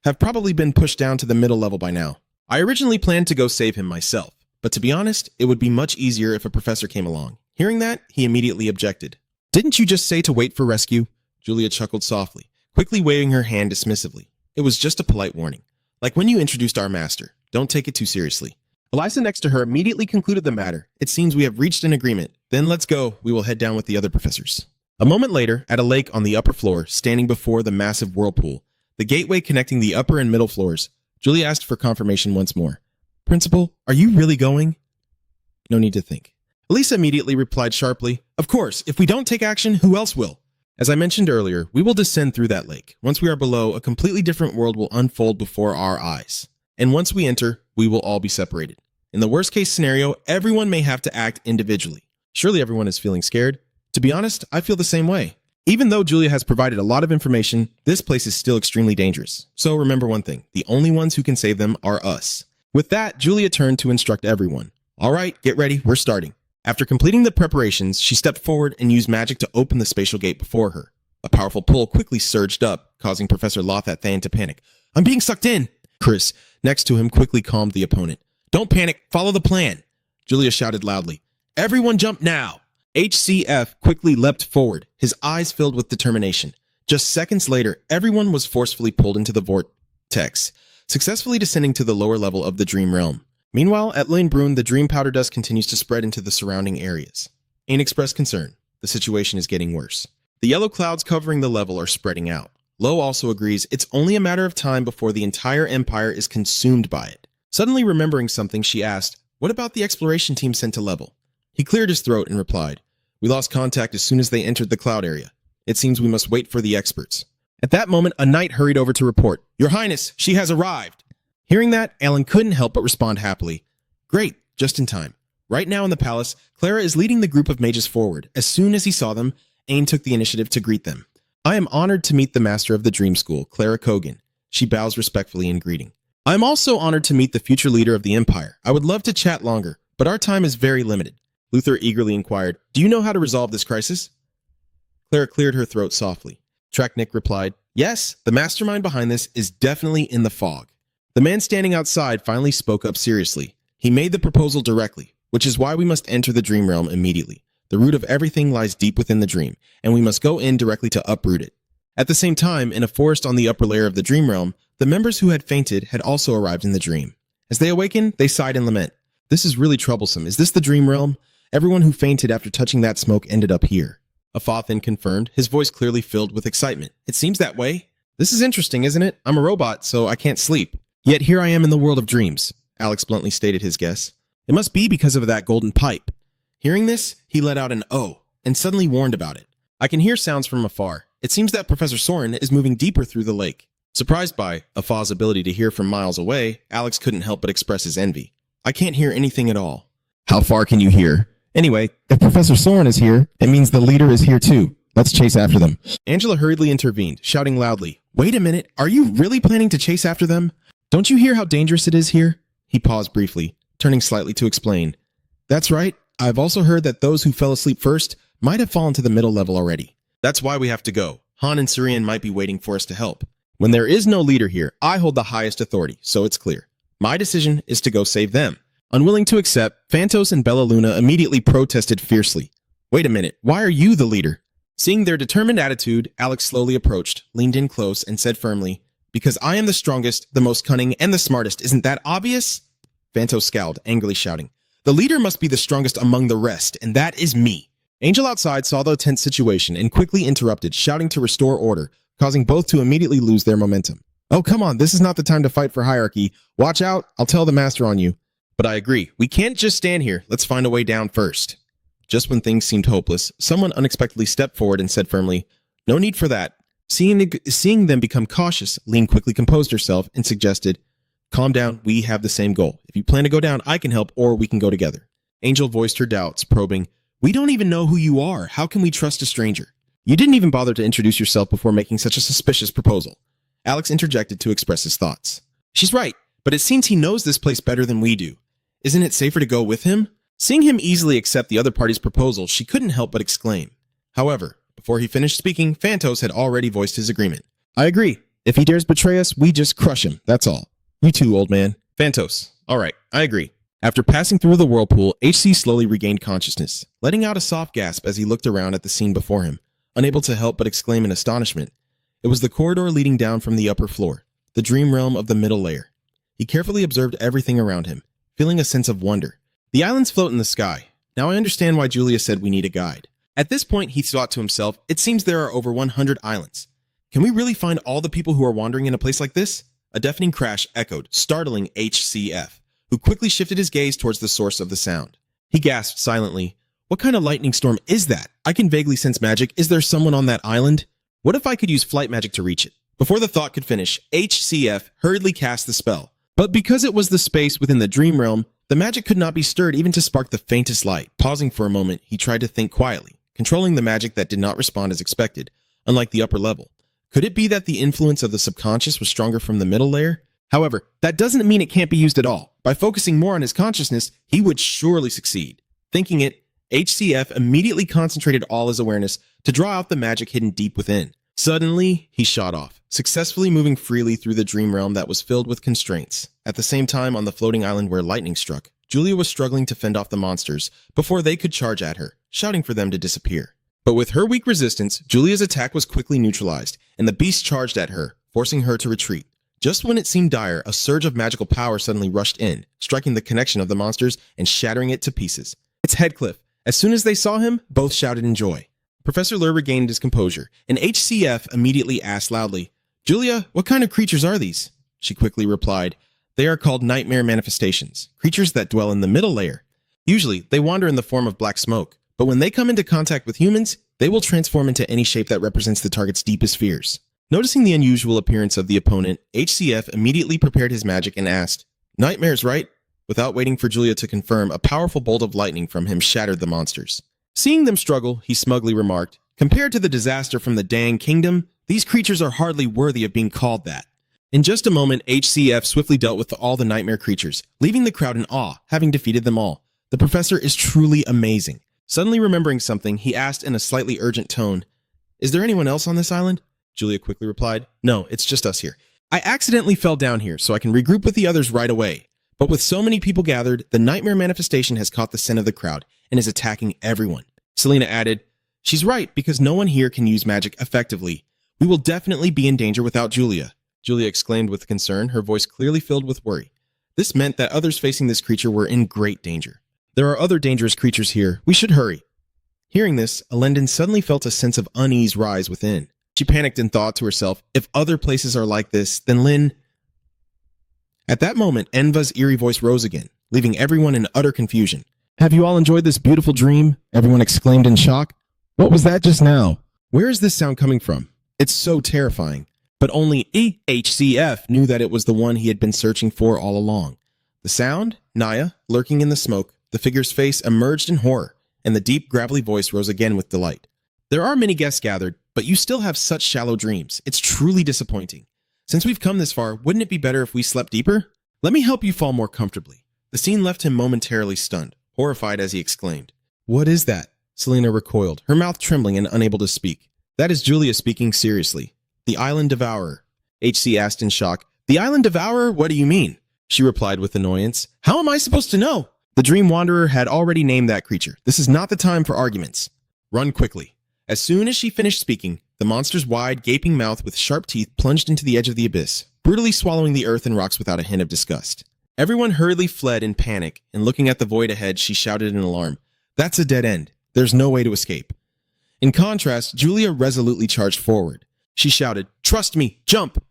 Speaker 1: have probably been pushed down to the middle level by now. I originally planned to go save him myself, but to be honest, it would be much easier if a professor came along." Hearing that, he immediately objected. "Didn't you just say to wait for rescue?" Julia chuckled softly, quickly waving her hand dismissively. "It was just a polite warning. Like when you introduced our master. Don't take it too seriously." Elisa next to her immediately concluded the matter. "It seems we have reached an agreement. Then let's go. We will head down with the other professors." A moment later, at a lake on the upper floor, standing before the massive whirlpool, the gateway connecting the upper and middle floors, Julia asked for confirmation once more. "Principal, are you really going?" "No need to think." Elisa immediately replied sharply, "Of course, if we don't take action, who else will?" As I mentioned earlier, we will descend through that lake. Once we are below, a completely different world will unfold before our eyes. And once we enter, we will all be separated. In the worst case scenario, everyone may have to act individually. Surely everyone is feeling scared. To be honest, I feel the same way. Even though Julia has provided a lot of information, this place is still extremely dangerous. So remember one thing, the only ones who can save them are us. With that, Julia turned to instruct everyone. "All right, get ready, we're starting." After completing the preparations, she stepped forward and used magic to open the spatial gate before her. A powerful pull quickly surged up, causing Professor Lothat Thain to panic. "I'm being sucked in!" Chris, next to him, quickly calmed the opponent. "Don't panic, follow the plan!" Julia shouted loudly. "Everyone jump now!" HCF quickly leapt forward, his eyes filled with determination. Just seconds later, everyone was forcefully pulled into the vortex, successfully descending to the lower level of the dream realm. Meanwhile, at Lane-Brun, the dream powder dust continues to spread into the surrounding areas. Ain expressed concern. The situation is getting worse. The yellow clouds covering the level are spreading out. Lowe also agrees it's only a matter of time before the entire empire is consumed by it. Suddenly remembering something, she asked, "What about the exploration team sent to level?" He cleared his throat and replied, "We lost contact as soon as they entered the cloud area. It seems we must wait for the experts." At that moment, a knight hurried over to report, "Your Highness, she has arrived." Hearing that, Alan couldn't help but respond happily. "Great, just in time." Right now in the palace, Clara is leading the group of mages forward. As soon as he saw them, Ain took the initiative to greet them. "I am honored to meet the master of the Dream School, Clara Kogan." She bows respectfully in greeting. I'm also honored to meet the future leader of the Empire. I would love to chat longer, but our time is very limited. Luther eagerly inquired, do you know how to resolve this crisis? Clara cleared her throat softly. Traknik replied, yes, the mastermind behind this is definitely in the fog. The man standing outside finally spoke up seriously. He made the proposal directly, which is why we must enter the dream realm immediately. The root of everything lies deep within the dream, and we must go in directly to uproot it. At the same time, in a forest on the upper layer of the dream realm, the members who had fainted had also arrived in the dream. As they awakened, they sighed and lament. This is really troublesome. Is this the dream realm? Everyone who fainted after touching that smoke ended up here. Afa then confirmed, his voice clearly filled with excitement. It seems that way. This is interesting, isn't it? I'm a robot, so I can't sleep. Yet here I am in the world of dreams, Alex bluntly stated his guess. It must be because of that golden pipe. Hearing this, he let out an "oh," and suddenly warned about it. I can hear sounds from afar. It seems that Professor Soren is moving deeper through the lake. Surprised by Afa's ability to hear from miles away, Alex couldn't help but express his envy. I can't hear anything at all.
Speaker 2: How far can you hear? Anyway, if Professor Soren is here, it means the leader is here too. Let's chase after them.
Speaker 1: Angela hurriedly intervened, shouting loudly, wait a minute, are you really planning to chase after them? Don't you hear how dangerous it is here? He paused briefly, turning slightly to explain. That's right, I've also heard that those who fell asleep first might have fallen to the middle level already. That's why we have to go. Han and Surian might be waiting for us to help. When there is no leader here, I hold the highest authority, so it's clear. My decision is to go save them. Unwilling to accept, Phantos and Bella Luna immediately protested fiercely. Wait a minute, why are you the leader? Seeing their determined attitude, Alex slowly approached, leaned in close, and said firmly, because I am the strongest, the most cunning, and the smartest. Isn't that obvious? Phantos scowled, angrily shouting, the leader must be the strongest among the rest, and that is me. Angel outside saw the tense situation and quickly interrupted, shouting to restore order, causing both to immediately lose their momentum. Oh, come on, this is not the time to fight for hierarchy. Watch out, I'll tell the master on you. But I agree, we can't just stand here. Let's find a way down first. Just when things seemed hopeless, someone unexpectedly stepped forward and said firmly, no need for that. Seeing them become cautious, Lean quickly composed herself and suggested, calm down, we have the same goal. If you plan to go down, I can help, or we can go together. Angel voiced her doubts, probing, we don't even know who you are. How can we trust a stranger? You didn't even bother to introduce yourself before making such a suspicious proposal. Alex interjected to express his thoughts. She's right, but it seems he knows this place better than we do. Isn't it safer to go with him? Seeing him easily accept the other party's proposal, she couldn't help but exclaim. However, before he finished speaking, Phantos had already voiced his agreement. I agree. If he dares betray us, we just crush him, that's all. You too, old man. Phantos. All right, I agree. After passing through the whirlpool, HC slowly regained consciousness, letting out a soft gasp as he looked around at the scene before him, unable to help but exclaim in astonishment. It was the corridor leading down from the upper floor, the dream realm of the middle layer. He carefully observed everything around him, feeling a sense of wonder. The islands float in the sky. Now I understand why Julia said we need a guide. At this point, he thought to himself, it seems there are over 100 islands. Can we really find all the people who are wandering in a place like this? A deafening crash echoed, startling HCF, who quickly shifted his gaze towards the source of the sound. He gasped silently, what kind of lightning storm is that? I can vaguely sense magic. Is there someone on that island? What if I could use flight magic to reach it? Before the thought could finish, HCF hurriedly cast the spell. But because it was the space within the dream realm, the magic could not be stirred even to spark the faintest light. Pausing for a moment, he tried to think quietly, controlling the magic that did not respond as expected, unlike the upper level. Could it be that the influence of the subconscious was stronger from the middle layer? However, that doesn't mean it can't be used at all. By focusing more on his consciousness, he would surely succeed. Thinking it, HCF immediately concentrated all his awareness to draw out the magic hidden deep within. Suddenly, he shot off, successfully moving freely through the dream realm that was filled with constraints. At the same time, on the floating island where lightning struck, Julia was struggling to fend off the monsters before they could charge at her, shouting for them to disappear. But with her weak resistance, Julia's attack was quickly neutralized, and the beast charged at her, forcing her to retreat. Just when it seemed dire, a surge of magical power suddenly rushed in, striking the connection of the monsters and shattering it to pieces. It's Headcliff. As soon as they saw him, both shouted in joy. Professor Lur regained his composure, and HCF immediately asked loudly, Julia, what kind of creatures are these? She quickly replied, they are called nightmare manifestations, creatures that dwell in the middle layer. Usually, they wander in the form of black smoke, but when they come into contact with humans, they will transform into any shape that represents the target's deepest fears. Noticing the unusual appearance of the opponent, HCF immediately prepared his magic and asked, nightmares, right? Without waiting for Julia to confirm, a powerful bolt of lightning from him shattered the monsters. Seeing them struggle, he smugly remarked, compared to the disaster from the Dang Kingdom, these creatures are hardly worthy of being called that. In just a moment, HCF swiftly dealt with all the nightmare creatures, leaving the crowd in awe, having defeated them all. The professor is truly amazing. Suddenly remembering something, he asked in a slightly urgent tone, "Is there anyone else on this island?" Julia quickly replied, "No, it's just us here. I accidentally fell down here so I can regroup with the others right away. But with so many people gathered, the nightmare manifestation has caught the scent of the crowd and is attacking everyone." Selena added, "She's right, because no one here can use magic effectively. We will definitely be in danger without Julia." Julia exclaimed with concern, her voice clearly filled with worry. This meant that others facing this creature were in great danger. "There are other dangerous creatures here. We should hurry." Hearing this, Elendon suddenly felt a sense of unease rise within. She panicked and thought to herself, if other places are like this, then Lin... At that moment, Enva's eerie voice rose again, leaving everyone in utter confusion.
Speaker 2: Have you all enjoyed this beautiful dream? Everyone exclaimed in shock. What was that just now?
Speaker 1: Where is this sound coming from? It's so terrifying. But only HCF knew that it was the one he had been searching for all along. The sound, Naya, lurking in the smoke, the figure's face emerged in horror, and the deep, gravelly voice rose again with delight. "There are many guests gathered, but you still have such shallow dreams. It's truly disappointing. Since we've come this far, wouldn't it be better if we slept deeper? Let me help you fall more comfortably." The scene left him momentarily stunned, horrified as he exclaimed, "What is that?" Selena recoiled, her mouth trembling and unable to speak. "That is Julia speaking seriously. The Island Devourer." HC asked in shock, "The Island Devourer? What do you mean?" She replied with annoyance, "How am I supposed to know?" The Dream Wanderer had already named that creature. This is not the time for arguments. Run quickly. As soon as she finished speaking, the monster's wide, gaping mouth with sharp teeth plunged into the edge of the abyss, brutally swallowing the earth and rocks without a hint of disgust. Everyone hurriedly fled in panic, and looking at the void ahead, she shouted in alarm, "That's a dead end. There's no way to escape." In contrast, Julia resolutely charged forward. She shouted, "Trust me, jump!"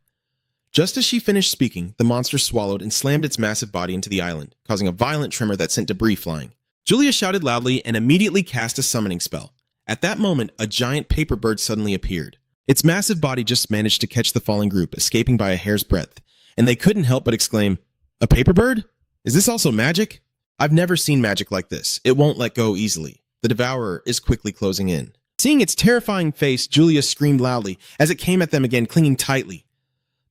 Speaker 1: Just as she finished speaking, the monster swallowed and slammed its massive body into the island, causing a violent tremor that sent debris flying. Julia shouted loudly and immediately cast a summoning spell. At that moment, a giant paper bird suddenly appeared. Its massive body just managed to catch the falling group, escaping by a hair's breadth, and they couldn't help but exclaim, "A paper bird? Is this also magic?" "I've never seen magic like this. It won't let go easily." The devourer is quickly closing in. Seeing its terrifying face, Julia screamed loudly as it came at them again, clinging tightly.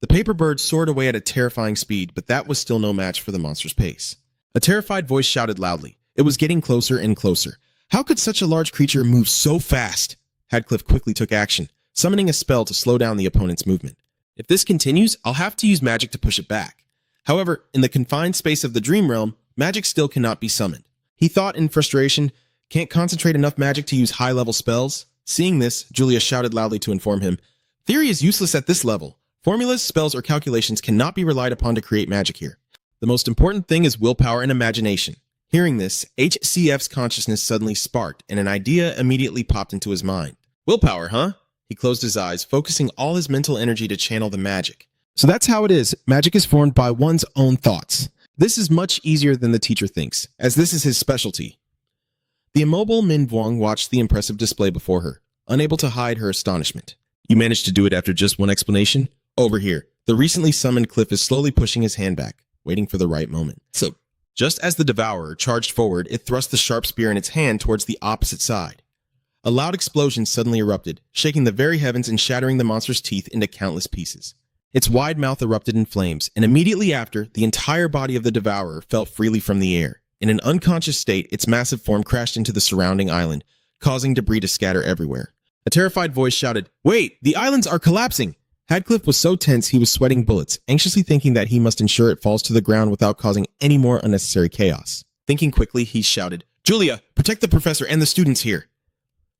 Speaker 1: The paper bird soared away at a terrifying speed, but that was still no match for the monster's pace. A terrified voice shouted loudly. It was getting closer and closer. How could such a large creature move so fast? Hadcliffe quickly took action, summoning a spell to slow down the opponent's movement. If this continues, I'll have to use magic to push it back. However, in the confined space of the dream realm, magic still cannot be summoned. He thought in frustration, can't concentrate enough magic to use high-level spells? Seeing this, Julia shouted loudly to inform him, "Theory is useless at this level. Formulas, spells, or calculations cannot be relied upon to create magic here. The most important thing is willpower and imagination." Hearing this, HCF's consciousness suddenly sparked, and an idea immediately popped into his mind. "Willpower, huh?" He closed his eyes, focusing all his mental energy to channel the magic.
Speaker 2: So that's how it is. Magic is formed by one's own thoughts. This is much easier than the teacher thinks, as this is his specialty. The immobile Min Vuong watched the impressive display before her, unable to hide her astonishment. "You managed to do it after just one explanation? Over here." The recently summoned Cliff is slowly pushing his hand back, waiting for the right moment. So, just as the devourer charged forward, it thrust the sharp spear in its hand towards the opposite side. A loud explosion suddenly erupted, shaking the very heavens and shattering the monster's teeth into countless pieces. Its wide mouth erupted in flames, and immediately after, the entire body of the devourer fell freely from the air. In an unconscious state, its massive form crashed into the surrounding island, causing debris to scatter everywhere. A terrified voice shouted, "Wait, the islands are collapsing!" Hadcliffe was so tense he was sweating bullets, anxiously thinking that he must ensure it falls to the ground without causing any more unnecessary chaos. Thinking quickly, he shouted, "Julia, protect the professor and the students here!"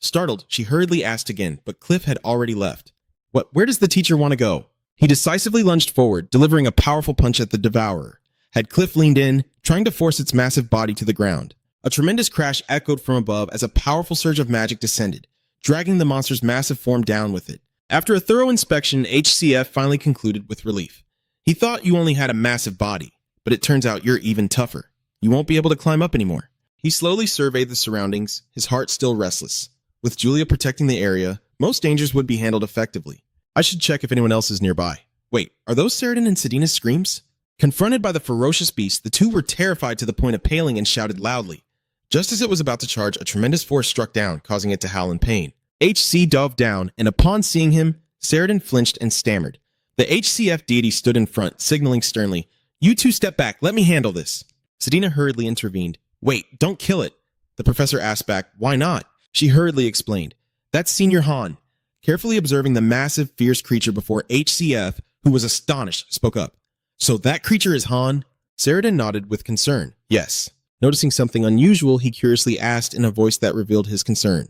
Speaker 2: Startled, she hurriedly asked again, but Cliff had already left. Where does the teacher want to go?" He decisively lunged forward, delivering a powerful punch at the devourer. Had Cliff leaned in, trying to force its massive body to the ground. A tremendous crash echoed from above as a powerful surge of magic descended, dragging the monster's massive form down with it. After a thorough inspection, HCF finally concluded with relief. He thought you only had a massive body, but it turns out you're even tougher. You won't be able to climb up anymore. He slowly surveyed the surroundings, his heart still restless. With Julia protecting the area, most dangers would be handled effectively. I should check if anyone else is nearby. Wait, are those Saradin and Sedina's screams? Confronted by the ferocious beast, the two were terrified to the point of paling and shouted loudly. Just as it was about to charge, a tremendous force struck down, causing it to howl in pain. HC dove down, and upon seeing him, Saradin flinched and stammered, The HCF deity stood in front, signaling sternly, "You two step back, let me handle this." Sedina hurriedly intervened. "Wait, don't kill it." The professor asked back, "Why not?" She hurriedly explained, "That's Senior Han." Carefully observing the massive, fierce creature before HCF, who was astonished, spoke up. "So that creature is Han?" Sheridan nodded with concern. "Yes." Noticing something unusual, he curiously asked in a voice that revealed his concern.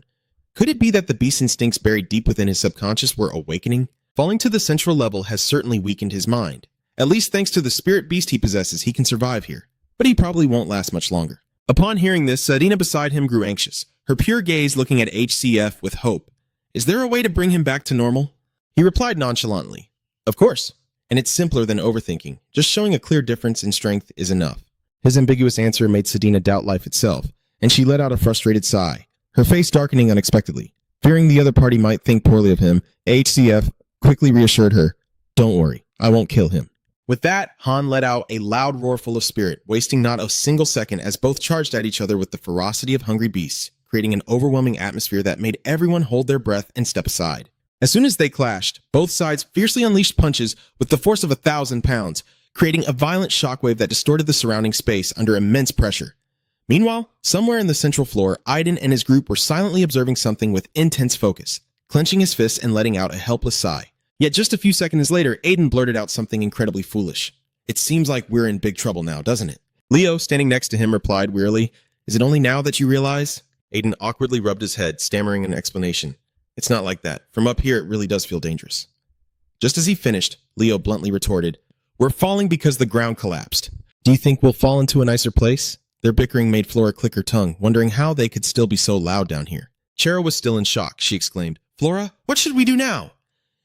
Speaker 2: Could it be that the beast instincts buried deep within his subconscious were awakening? Falling to the central level has certainly weakened his mind. At least thanks to the spirit beast he possesses, he can survive here. But he probably won't last much longer. Upon hearing this, Sedina beside him grew anxious, her pure gaze looking at HCF with hope. Is there a way to bring him back to normal? He replied nonchalantly, "Of course." And it's simpler than overthinking. Just showing a clear difference in strength is enough. His ambiguous answer made Sedina doubt life itself, and she let out a frustrated sigh, her face darkening unexpectedly. Fearing the other party might think poorly of him, HCF quickly reassured her, "Don't worry, I won't kill him." With that, Han let out a loud roar full of spirit, wasting not a single second as both charged at each other with the ferocity of hungry beasts, creating an overwhelming atmosphere that made everyone hold their breath and step aside. As soon as they clashed, both sides fiercely unleashed punches with the force of 1,000 pounds, creating a violent shockwave that distorted the surrounding space under immense pressure. Meanwhile, somewhere in the central floor, Aiden and his group were silently observing something with intense focus, clenching his fists and letting out a helpless sigh. Yet just a few seconds later, Aiden blurted out something incredibly foolish. "It seems like we're in big trouble now, doesn't it?" Leo, standing next to him, replied wearily, "Is it only now that you realize?" Aiden awkwardly rubbed his head, stammering an explanation. "It's not like that. From up here, it really does feel dangerous." Just as he finished, Leo bluntly retorted, "We're falling because the ground collapsed. Do you think we'll fall into a nicer place?" Their bickering made Flora click her tongue, wondering how they could still be so loud down here. Cheryl was still in shock. She exclaimed, "Flora, what should we do now?"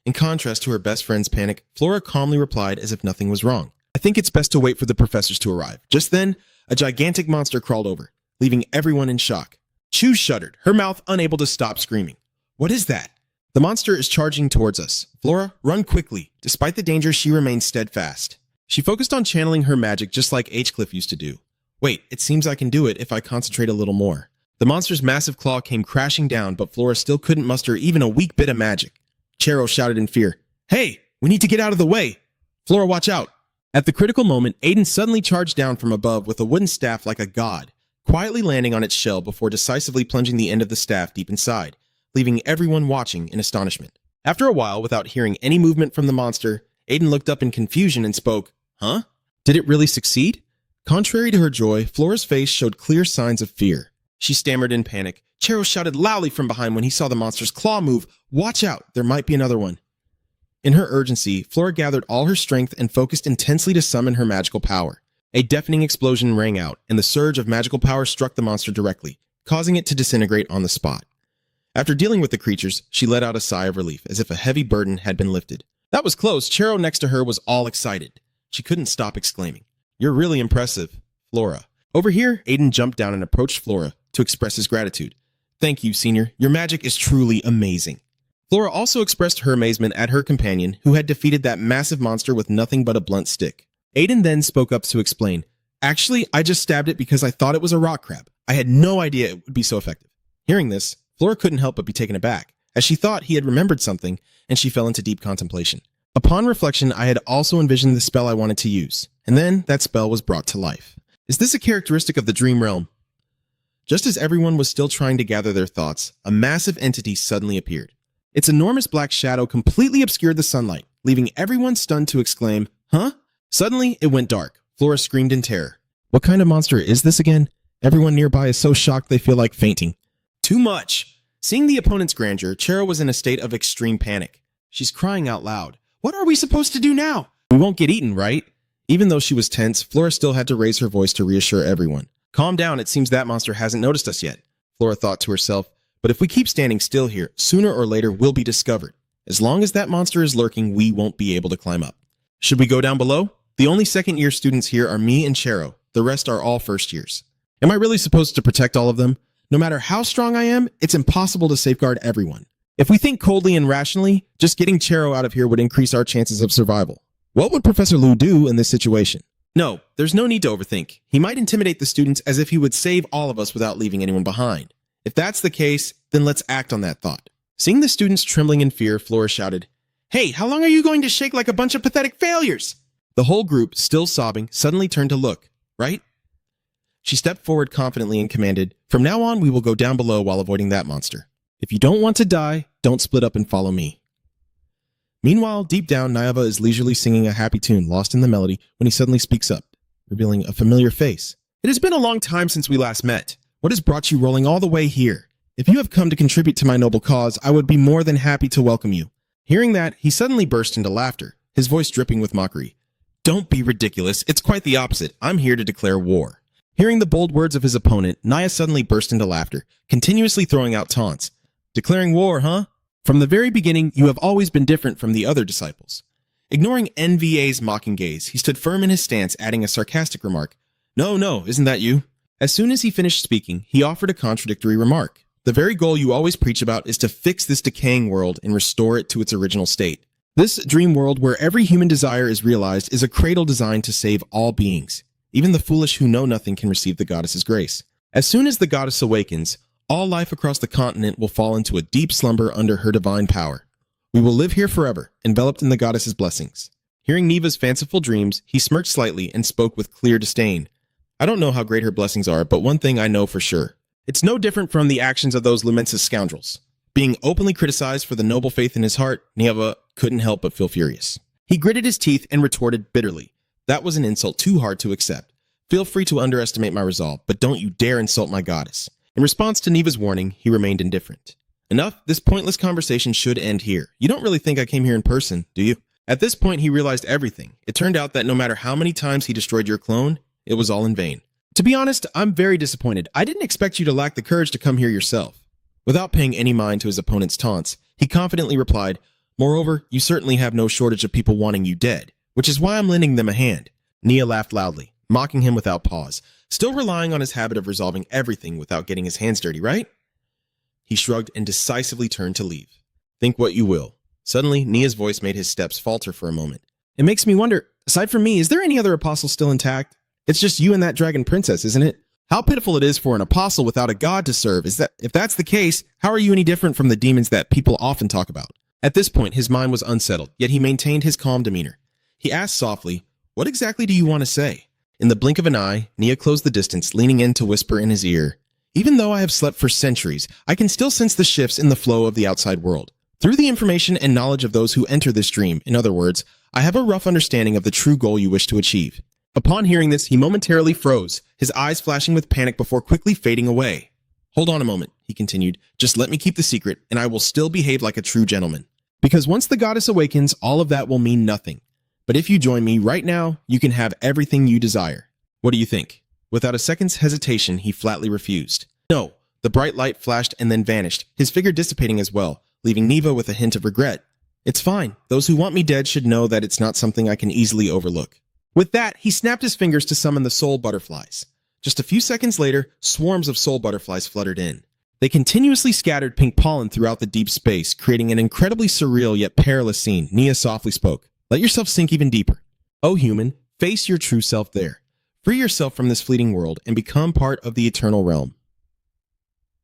Speaker 2: In contrast to her best friend's panic, Flora calmly replied as if nothing was wrong. "I think it's best to wait for the professors to arrive." Just then, a gigantic monster crawled over, leaving everyone in shock. Chu shuddered, her mouth unable to stop screaming. "What is that?" "The monster is charging towards us. Flora, run quickly." Despite the danger, she remained steadfast. She focused on channeling her magic just like H-Cliff used to do. "Wait, it seems I can do it if I concentrate a little more." The monster's massive claw came crashing down, but Flora still couldn't muster even a weak bit of magic. Chero shouted in fear, "Hey, we need to get out of the way. Flora, watch out." At the critical moment, Aiden suddenly charged down from above with a wooden staff like a god, quietly landing on its shell before decisively plunging the end of the staff deep inside, leaving everyone watching in astonishment. After a while, without hearing any movement from the monster, Aiden looked up in confusion and spoke, "Huh? Did it really succeed?" Contrary to her joy, Flora's face showed clear signs of fear. She stammered in panic. Chero shouted loudly from behind when he saw the monster's claw move, "Watch out, there might be another one." In her urgency, Flora gathered all her strength and focused intensely to summon her magical power. A deafening explosion rang out, and the surge of magical power struck the monster directly, causing it to disintegrate on the spot. After dealing with the creatures, she let out a sigh of relief, as if a heavy burden had been lifted. That was close. Chero next to her was all excited. She couldn't stop exclaiming, "You're really impressive, Flora." Over here, Aiden jumped down and approached Flora to express his gratitude. "Thank you, Senior. Your magic is truly amazing." Flora also expressed her amazement at her companion, who had defeated that massive monster with nothing but a blunt stick. Aiden then spoke up to explain, "Actually, I just stabbed it because I thought it was a rock crab. I had no idea it would be so effective." Hearing this, Flora couldn't help but be taken aback, as she thought he had remembered something, and she fell into deep contemplation. Upon reflection, I had also envisioned the spell I wanted to use, and then that spell was brought to life. Is this a characteristic of the dream realm? Just as everyone was still trying to gather their thoughts, a massive entity suddenly appeared. Its enormous black shadow completely obscured the sunlight, leaving everyone stunned to exclaim, "Huh?" Suddenly, it went dark. Flora screamed in terror. What kind of monster is this again? Everyone nearby is so shocked they feel like fainting. Too much! Seeing the opponent's grandeur, Chero was in a state of extreme panic. She's crying out loud. "What are we supposed to do now? We won't get eaten, right?" Even though she was tense, Flora still had to raise her voice to reassure everyone. "Calm down, it seems that monster hasn't noticed us yet," Flora thought to herself. "But if we keep standing still here, sooner or later we'll be discovered. As long as that monster is lurking, we won't be able to climb up. Should we go down below? The only second-year students here are me and Chero. The rest are all first years. Am I really supposed to protect all of them? No matter how strong I am, it's impossible to safeguard everyone. If we think coldly and rationally, just getting Chero out of here would increase our chances of survival. What would Professor Liu do in this situation? No, there's no need to overthink. He might intimidate the students as if he would save all of us without leaving anyone behind. If that's the case, then let's act on that thought." Seeing the students trembling in fear, Flora shouted,
Speaker 1: Hey, how long are you going to shake like a bunch of pathetic failures? The whole group, still sobbing, suddenly turned to look, right? She stepped forward confidently and commanded, "From now on, we will go down below while avoiding that monster. If you don't want to die, don't split up and follow me." Meanwhile, deep down, Naiva is leisurely singing a happy tune, lost in the melody, when he suddenly speaks up, revealing a familiar face. "It has been a long time since we last met. What has brought you rolling all the way here? If you have come to contribute to my noble cause, I would be more than happy to welcome you." Hearing that, he suddenly burst into laughter, his voice dripping with mockery. "Don't be ridiculous. It's quite the opposite. I'm here to declare war." Hearing the bold words of his opponent, Naya suddenly burst into laughter, continuously throwing out taunts. "Declaring war, huh? From the very beginning, you have always been different from the other disciples." Ignoring NVA's mocking gaze, he stood firm in his stance, adding a sarcastic remark. No, isn't that you?" As soon as he finished speaking, he offered a contradictory remark. "The very goal you always preach about is to fix this decaying world and restore it to its original state. This dream world where every human desire is realized is a cradle designed to save all beings. Even the foolish who know nothing can receive the goddess's grace. As soon as the goddess awakens, all life across the continent will fall into a deep slumber under her divine power. We will live here forever, enveloped in the goddess's blessings." Hearing Neva's fanciful dreams, he smirked slightly and spoke with clear disdain. "I don't know how great her blessings are, but one thing I know for sure. It's no different from the actions of those Lumensis scoundrels." Being openly criticized for the noble faith in his heart, Neva couldn't help but feel furious. He gritted his teeth and retorted bitterly, "That was an insult too hard to accept. Feel free to underestimate my resolve, but don't you dare insult my goddess." In response to Neva's warning, he remained indifferent. "Enough, this pointless conversation should end here. You don't really think I came here in person, do you?" At this point, he realized everything. It turned out that no matter how many times he destroyed your clone, it was all in vain. "To be honest, I'm very disappointed. I didn't expect you to lack the courage to come here yourself." Without paying any mind to his opponent's taunts, he confidently replied, "Moreover, you certainly have no shortage of people wanting you dead, which is why I'm lending them a hand." Nia laughed loudly, mocking him without pause, still relying on his habit of resolving everything without getting his hands dirty, right? He shrugged and decisively turned to leave. "Think what you will." Suddenly, Nia's voice made his steps falter for a moment. "It makes me wonder, aside from me, is there any other apostle still intact? It's just you and that dragon princess, isn't it? How pitiful it is for an apostle without a god to serve. If that's the case, how are you any different from the demons that people often talk about?" At this point, his mind was unsettled, yet he maintained his calm demeanor. He asked softly, "What exactly do you want to say?" In the blink of an eye, Nia closed the distance, leaning in to whisper in his ear, "Even though I have slept for centuries, I can still sense the shifts in the flow of the outside world. Through the information and knowledge of those who enter this dream, in other words, I have a rough understanding of the true goal you wish to achieve." Upon hearing this, he momentarily froze, his eyes flashing with panic before quickly fading away. "Hold on a moment," he continued. "Just let me keep the secret, and I will still behave like a true gentleman. Because once the goddess awakens, all of that will mean nothing. But if you join me right now, you can have everything you desire. What do you think?" Without a second's hesitation, he flatly refused. "No." The bright light flashed and then vanished, his figure dissipating as well, leaving Neva with a hint of regret. "It's fine. Those who want me dead should know that it's not something I can easily overlook." With that, he snapped his fingers to summon the soul butterflies. Just a few seconds later, swarms of soul butterflies fluttered in. They continuously scattered pink pollen throughout the deep space, creating an incredibly surreal yet perilous scene. Nia softly spoke, "Let yourself sink even deeper. O human, face your true self there. Free yourself from this fleeting world and become part of the eternal realm."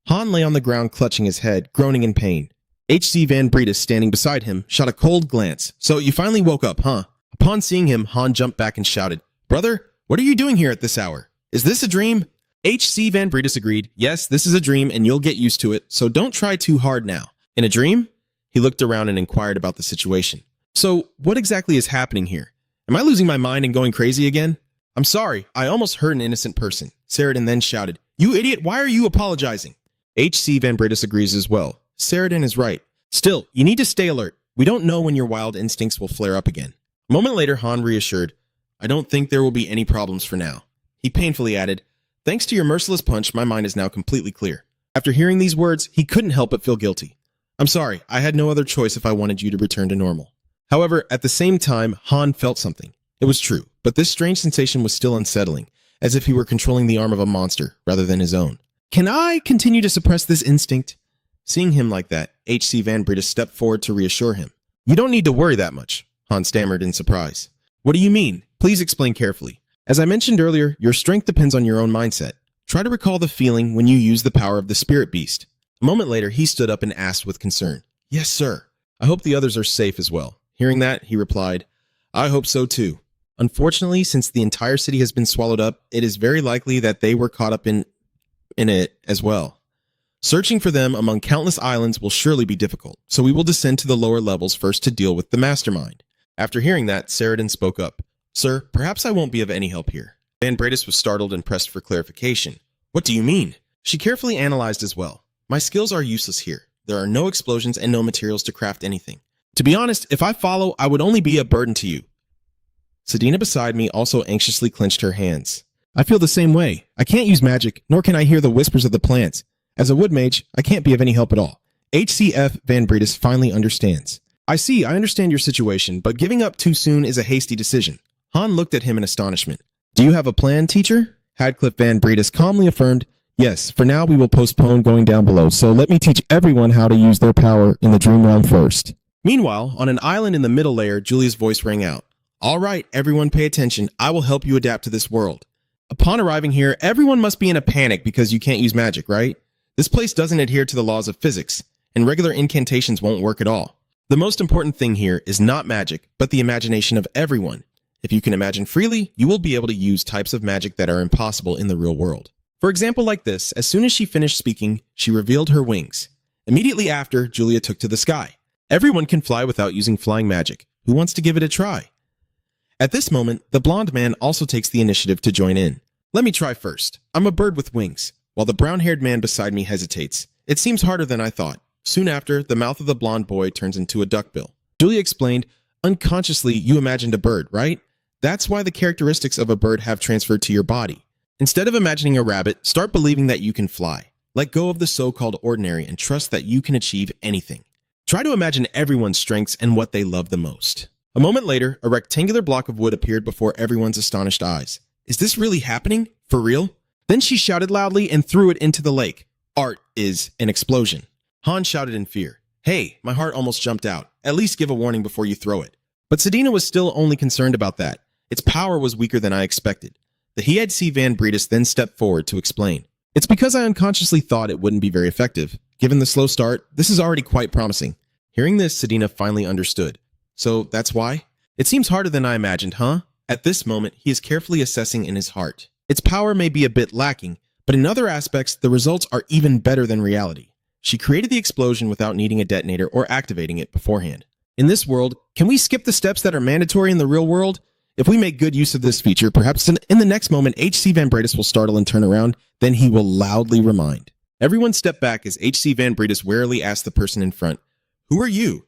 Speaker 1: Han lay on the ground clutching his head, groaning in pain. H.C. Van Breedis, standing beside him, shot a cold glance. "So you finally woke up, huh?" Upon seeing him, Han jumped back and shouted, "Brother, what are you doing here at this hour? Is this a dream?" H.C. Van Breedis agreed, "Yes, this is a dream and you'll get used to it, so don't try too hard now." "In a dream?" He looked around and inquired about the situation. "So, what exactly is happening here? Am I losing my mind and going crazy again?" "I'm sorry, I almost hurt an innocent person." Saradin then shouted, "You idiot, why are you apologizing?" H.C. Van Breedis agrees as well. Saradin is right. "Still, you need to stay alert. We don't know when your wild instincts will flare up again." A moment later, Han reassured, "I don't think there will be any problems for now." He painfully added, "Thanks to your merciless punch, my mind is now completely clear." After hearing these words, he couldn't help but feel guilty. "I'm sorry, I had no other choice if I wanted you to return to normal." However, at the same time, Han felt something. It was true, but this strange sensation was still unsettling, as if he were controlling the arm of a monster rather than his own. "Can I continue to suppress this instinct?" Seeing him like that, H.C. Van Breedis stepped forward to reassure him. "You don't need to worry that much," Han stammered in surprise. "What do you mean? Please explain carefully." "As I mentioned earlier, your strength depends on your own mindset. Try to recall the feeling when you use the power of the spirit beast." A moment later, he stood up and asked with concern, "Yes, sir." I hope the others are safe as well. Hearing that, he replied, I hope so too. Unfortunately, since the entire city has been swallowed up, it is very likely that they were caught up in it as well. Searching for them among countless islands will surely be difficult, so we will descend to the lower levels first to deal with the mastermind. After hearing that, Saradin spoke up. Sir, perhaps I won't be of any help here. Van Bradis was startled and pressed for clarification. What do you mean? She carefully analyzed as well. My skills are useless here. There are no explosions and no materials to craft anything. To be honest, if I follow, I would only be a burden to you. Sedina beside me also anxiously clenched her hands. I feel the same way. I can't use magic, nor can I hear the whispers of the plants. As a wood mage, I can't be of any help at all. HCF Van Bradis finally understands. I understand your situation, but giving up too soon is a hasty decision. Han looked at him in astonishment. Do you have a plan, teacher? Hadcliffe Van Bradis calmly affirmed, yes, for now we will postpone going down below, so let me teach everyone how to use their power in the dream realm first. Meanwhile, on an island in the middle layer, Julia's voice rang out. All right, everyone pay attention. I will help you adapt to this world. Upon arriving here, everyone must be in a panic because you can't use magic, right? This place doesn't adhere to the laws of physics, and regular incantations won't work at all. The most important thing here is not magic, but the imagination of everyone. If you can imagine freely, you will be able to use types of magic that are impossible in the real world. For example like this, as soon as she finished speaking, she revealed her wings. Immediately after, Julia took to the sky. Everyone can fly without using flying magic. Who wants to give it a try? At this moment, the blonde man also takes the initiative to join in. Let me try first. I'm a bird with wings. While the brown-haired man beside me hesitates. It seems harder than I thought. Soon after, the mouth of the blonde boy turns into a duckbill. Julia explained, unconsciously, you imagined a bird, right? That's why the characteristics of a bird have transferred to your body. Instead of imagining a rabbit, start believing that you can fly. Let go of the so-called ordinary and trust that you can achieve anything. Try to imagine everyone's strengths and what they love the most. A moment later, a rectangular block of wood appeared before everyone's astonished eyes. Is this really happening? For real? Then she shouted loudly and threw it into the lake. Art is an explosion. Han shouted in fear. Hey, my heart almost jumped out. At least give a warning before you throw it. But Sedina was still only concerned about that. Its power was weaker than I expected. The Hiadc Van Bradis then stepped forward to explain. It's because I unconsciously thought it wouldn't be very effective. Given the slow start, this is already quite promising. Hearing this, Sedina finally understood. So that's why? It seems harder than I imagined, huh? At this moment, he is carefully assessing in his heart. Its power may be a bit lacking, but in other aspects, the results are even better than reality. She created the explosion without needing a detonator or activating it beforehand. In this world, can we skip the steps that are mandatory in the real world? If we make good use of this feature, perhaps in the next moment, HC Van Bradis will startle and turn around, then he will loudly remind. Everyone stepped back as HC Van Bradis warily asked the person in front, Who are you?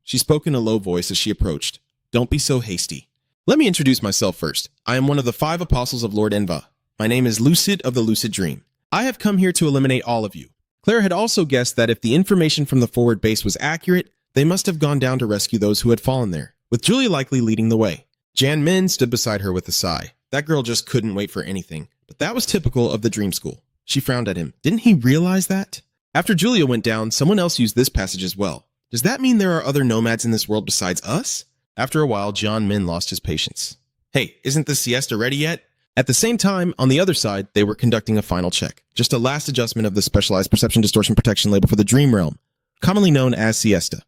Speaker 1: She spoke in a low voice as she approached. Don't be so hasty. Let me introduce myself first. I am one of the 5 apostles of Lord Enva. My name is Lucid of the Lucid Dream. I have come here to eliminate all of you. Clara had also guessed that if the information from the forward base was accurate, they must have gone down to rescue those who had fallen there, with Julia likely leading the way. Jan Min stood beside her with a sigh. That girl just couldn't wait for anything, but that was typical of the Dream School. She frowned at him. Didn't he realize that? After Julia went down, someone else used this passage as well. Does that mean there are other nomads in this world besides us? After a while, John Min lost his patience. Hey, isn't the siesta ready yet? At the same time, on the other side, they were conducting a final check. Just a last adjustment of the specialized perception distortion protection label for the Dream Realm, commonly known as Siesta.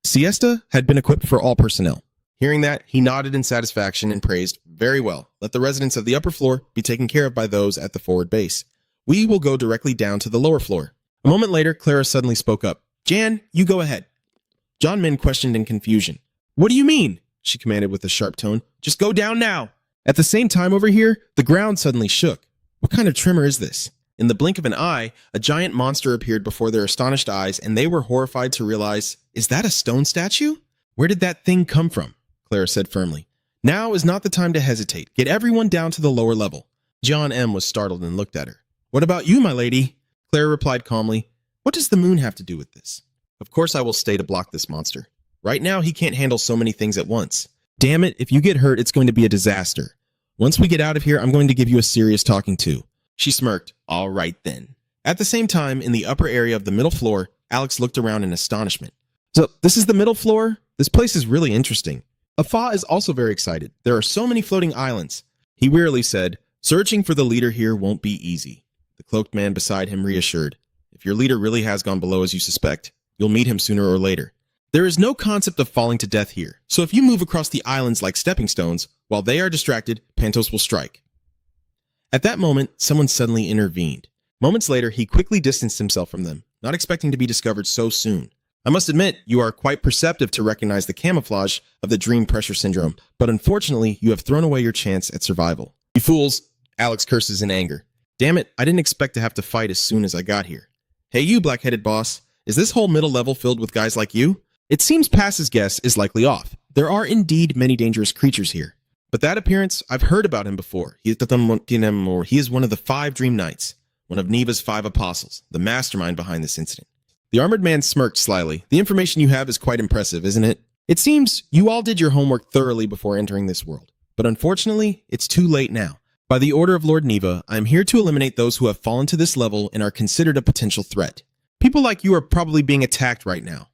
Speaker 1: Siesta had been equipped for all personnel. Hearing that, he nodded in satisfaction and praised, Very well. Let the residents of the upper floor be taken care of by those at the forward base. We will go directly down to the lower floor. A moment later, Clara suddenly spoke up. Jan, you go ahead. John Min questioned in confusion. What do you mean? She commanded with a sharp tone. Just go down now. At the same time over here, the ground suddenly shook. What kind of tremor is this? In the blink of an eye, a giant monster appeared before their astonished eyes, and they were horrified to realize, is that a stone statue? Where did that thing come from? Clara said firmly. Now is not the time to hesitate. Get everyone down to the lower level. John M. was startled and looked at her. What about you, my lady? Clara replied calmly. What does the moon have to do with this? Of course I will stay to block this monster. Right now, he can't handle so many things at once. Damn it, if you get hurt, it's going to be a disaster. Once we get out of here, I'm going to give you a serious talking to. She smirked. All right then. At the same time, in the upper area of the middle floor, Alex looked around in astonishment. So, this is the middle floor? This place is really interesting. Afa is also very excited. There are so many floating islands. He wearily said, Searching for the leader here won't be easy. The cloaked man beside him reassured. If your leader really has gone below as you suspect, You'll meet him sooner or later. There is no concept of falling to death here, so if you move across the islands like stepping stones, while they are distracted, Pantos will strike. At that moment, someone suddenly intervened. Moments later, he quickly distanced himself from them, not expecting to be discovered so soon. I must admit, you are quite perceptive to recognize the camouflage of the dream pressure syndrome, but unfortunately, you have thrown away your chance at survival. You fools! Alex curses in anger. Damn it, I didn't expect to have to fight as soon as I got here. Hey you, black-headed boss, is this whole middle level filled with guys like you? It seems Pass's guess is likely off. There are indeed many dangerous creatures here. But that appearance, I've heard about him before. He is one of the 5 Dream Knights, one of Neva's 5 apostles, the mastermind behind this incident. The armored man smirked slyly. The information you have is quite impressive, isn't it? It seems you all did your homework thoroughly before entering this world. But unfortunately, it's too late now. By the order of Lord Neva, I am here to eliminate those who have fallen to this level and are considered a potential threat. People like you are probably being attacked right now.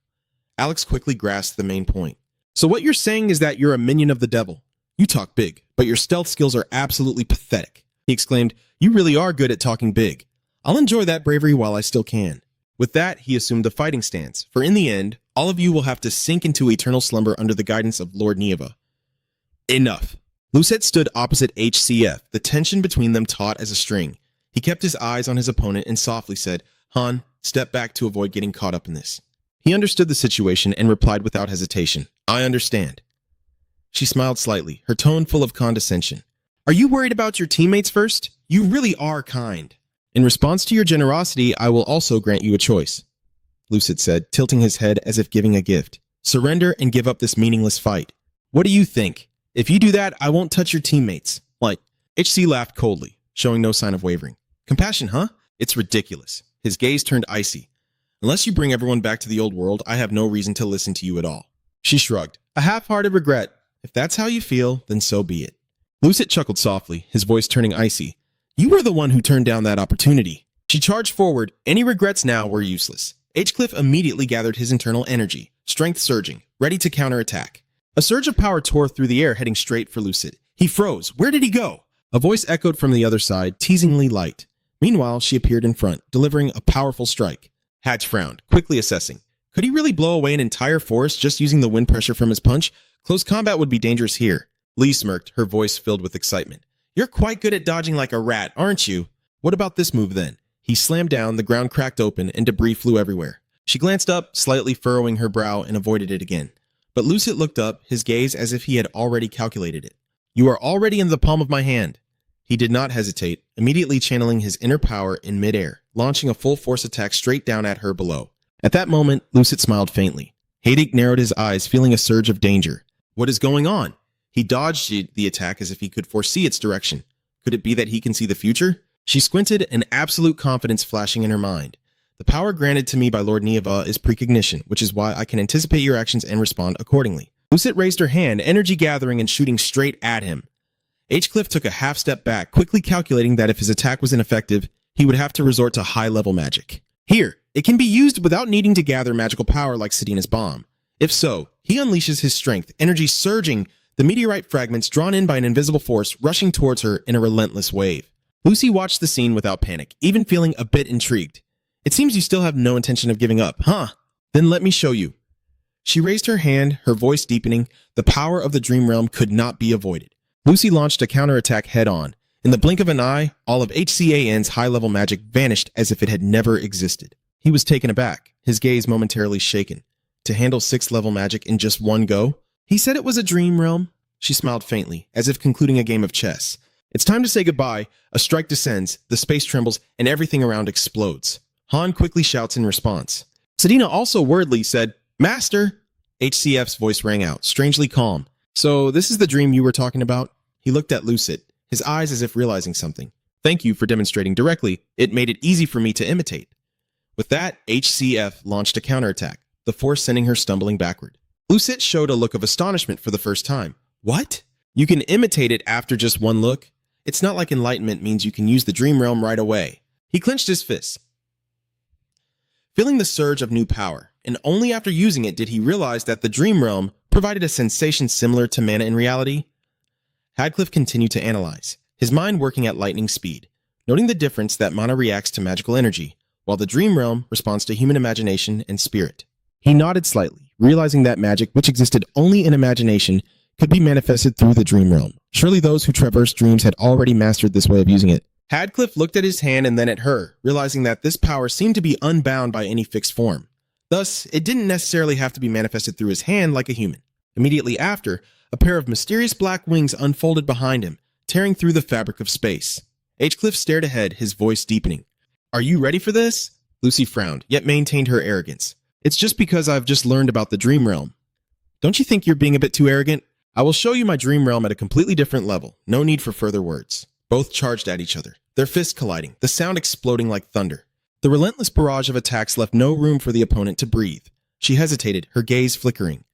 Speaker 1: Alex quickly grasped the main point. So what you're saying is that you're a minion of the devil. You talk big, but your stealth skills are absolutely pathetic. He exclaimed, you really are good at talking big. I'll enjoy that bravery while I still can. With that, he assumed the fighting stance, for in the end, all of you will have to sink into eternal slumber under the guidance of Lord Neva. Enough. Lucette stood opposite HCF, the tension between them taut as a string. He kept his eyes on his opponent and softly said, Han, step back to avoid getting caught up in this. He understood the situation and replied without hesitation, I understand. She smiled slightly, her tone full of condescension. Are you worried about your teammates first? You really are kind. In response to your generosity, I will also grant you a choice, Lucid said, tilting his head as if giving a gift. Surrender and give up this meaningless fight. What do you think? If you do that, I won't touch your teammates. Like, HC laughed coldly, showing no sign of wavering. Compassion, huh? It's ridiculous. His gaze turned icy. Unless you bring everyone back to the old world, I have no reason to listen to you at all. She shrugged. A half-hearted regret. If that's how you feel, then so be it. Lucid chuckled softly, his voice turning icy. You were the one who turned down that opportunity. She charged forward. Any regrets now were useless. H-Cliff immediately gathered his internal energy, strength surging, ready to counterattack. A surge of power tore through the air, heading straight for Lucid. He froze. Where did he go? A voice echoed from the other side, teasingly light. Meanwhile, she appeared in front, delivering a powerful strike. Hatch frowned, quickly assessing. Could he really blow away an entire forest just using the wind pressure from his punch? Close combat would be dangerous here. Lee smirked, her voice filled with excitement. You're quite good at dodging like a rat, aren't you? What about this move then? He slammed down, the ground cracked open, and debris flew everywhere. She glanced up, slightly furrowing her brow, and avoided it again. But Lucid looked up, his gaze as if he had already calculated it. You are already in the palm of my hand. He did not hesitate, immediately channeling his inner power in midair, launching a full force attack straight down at her below. At that moment, Lucid smiled faintly. Hadik narrowed his eyes, feeling a surge of danger. What is going on? He dodged the attack as if he could foresee its direction. Could it be that he can see the future? She squinted, an absolute confidence flashing in her mind. The power granted to me by Lord Neva is precognition, which is why I can anticipate your actions and respond accordingly. Lucid raised her hand, energy gathering and shooting straight at him. H-Cliff took a half step back, quickly calculating that if his attack was ineffective, he would have to resort to high-level magic. Here, it can be used without needing to gather magical power like Sedina's bomb. If so, he unleashes his strength, energy surging, the meteorite fragments drawn in by an invisible force rushing towards her in a relentless wave. Lucy watched the scene without panic, even feeling a bit intrigued. It seems you still have no intention of giving up, huh? Then let me show you. She raised her hand, her voice deepening. The power of the dream realm could not be avoided. Lucy launched a counterattack head-on. In the blink of an eye, all of HCAN's high-level magic vanished as if it had never existed. He was taken aback, his gaze momentarily shaken. To handle 6th-level magic in just one go? He said it was a dream realm. She smiled faintly, as if concluding a game of chess. It's time to say goodbye. A strike descends, the space trembles, and everything around explodes. Han quickly shouts in response. Sedina also wordly said, Master! HCF's voice rang out, strangely calm. So this is the dream you were talking about? He looked at Lucid, his eyes as if realizing something. Thank you for demonstrating directly. It made it easy for me to imitate. With that, HCF launched a counterattack, the force sending her stumbling backward. Lucid showed a look of astonishment for the first time. What? You can imitate it after just one look? It's not like enlightenment means you can use the dream realm right away. He clenched his fists, feeling the surge of new power, and only after using it did he realize that the dream realm provided a sensation similar to mana in reality. Hadcliffe continued to analyze, his mind working at lightning speed, noting the difference that mana reacts to magical energy, while the dream realm responds to human imagination and spirit.
Speaker 2: He nodded slightly, realizing that magic, which existed only in imagination, could be manifested through the dream realm. Surely those who traversed dreams had already mastered this way of using it. Hadcliffe looked at his hand and then at her, realizing that this power seemed to be unbound by any fixed form. Thus, it didn't necessarily have to be manifested through his hand like a human. Immediately after, a pair of mysterious black wings unfolded behind him, tearing through the fabric of space. Cliff stared ahead, his voice deepening. "Are you ready for this?" Lucy frowned, yet maintained her arrogance. "It's just because I've just learned about the dream realm." "Don't you think you're being a bit too arrogant? I will show you my dream realm at a completely different level. No need for further words." Both charged at each other, their fists colliding, the sound exploding like thunder. The relentless barrage of attacks left no room for the opponent to breathe. She hesitated, her gaze flickering.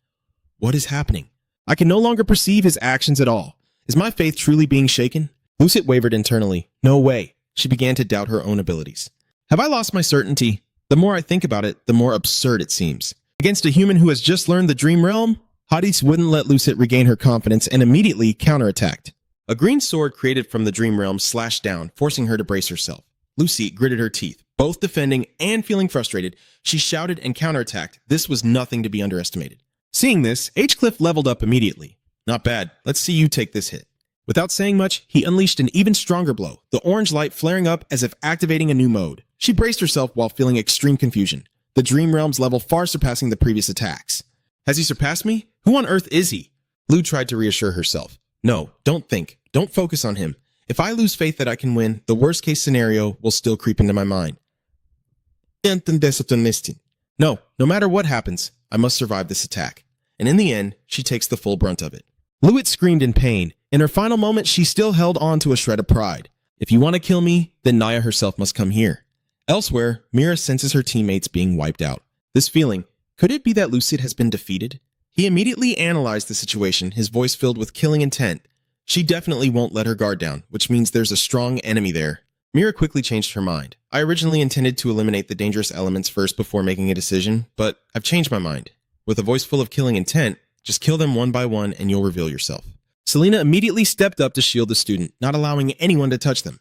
Speaker 2: What is happening? I can no longer perceive his actions at all. Is my faith truly being shaken? Lucet wavered internally. No way. She began to doubt her own abilities. Have I lost my certainty? The more I think about it, the more absurd it seems. Against a human who has just learned the dream realm? Hadis wouldn't let Lucet regain her confidence and immediately counterattacked. A green sword created from the dream realm slashed down, forcing her to brace herself. Lucy gritted her teeth. Both defending and feeling frustrated, she shouted and counterattacked. This was nothing to be underestimated. Seeing this, Cliff leveled up immediately. Not bad. Let's see you take this hit. Without saying much, he unleashed an even stronger blow, the orange light flaring up as if activating a new mode. She braced herself while feeling extreme confusion, the dream realm's level far surpassing the previous attacks. Has he surpassed me? Who on earth is he? Lou tried to reassure herself. No, don't think. Don't focus on him. If I lose faith that I can win, the worst case scenario will still creep into my mind. No matter what happens, I must survive this attack. And in the end, she takes the full brunt of it. Luit screamed in pain. In her final moment, she still held on to a shred of pride. If you want to kill me, then Naya herself must come here. Elsewhere, Mira senses her teammates being wiped out. This feeling, could it be that Lucid has been defeated? He immediately analyzed the situation, his voice filled with killing intent. She definitely won't let her guard down, which means there's a strong enemy there. Mira quickly changed her mind. I originally intended to eliminate the dangerous elements first before making a decision, but I've changed my mind. With a voice full of killing intent, just kill them one by one and you'll reveal yourself. Selena immediately stepped up to shield the student, not allowing anyone to touch them.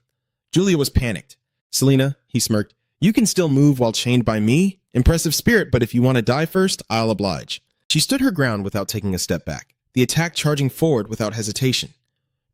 Speaker 2: Julia was panicked. Selena, he smirked, you can still move while chained by me? Impressive spirit, but if you want to die first, I'll oblige. She stood her ground without taking a step back, the attack charging forward without hesitation.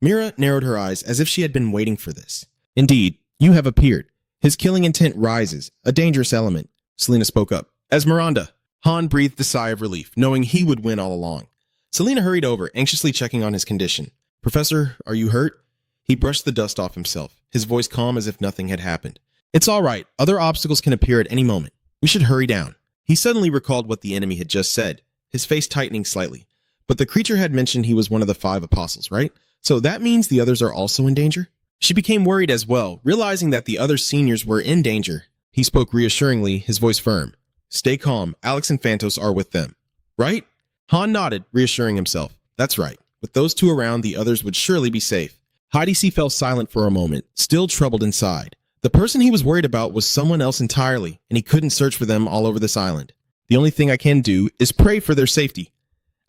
Speaker 2: Mira narrowed her eyes as if she had been waiting for this. Indeed, you have appeared. His killing intent rises, a dangerous element. Selena spoke up. Esmeralda. Han breathed a sigh of relief, knowing he would win all along. Selena hurried over, anxiously checking on his condition. Professor, are you hurt? He brushed the dust off himself, his voice calm as if nothing had happened. It's all right. Other obstacles can appear at any moment. We should hurry down. He suddenly recalled what the enemy had just said, his face tightening slightly. But the creature had mentioned he was one of the 5 apostles, right? So that means the others are also in danger? She became worried as well, realizing that the other seniors were in danger. He spoke reassuringly, his voice firm. Stay calm. Alex and Phantos are with them. Right? Han nodded, reassuring himself. That's right. With those 2 around, the others would surely be safe. Heidi fell silent for a moment, still troubled inside. The person he was worried about was someone else entirely, and he couldn't search for them all over this island. The only thing I can do is pray for their safety.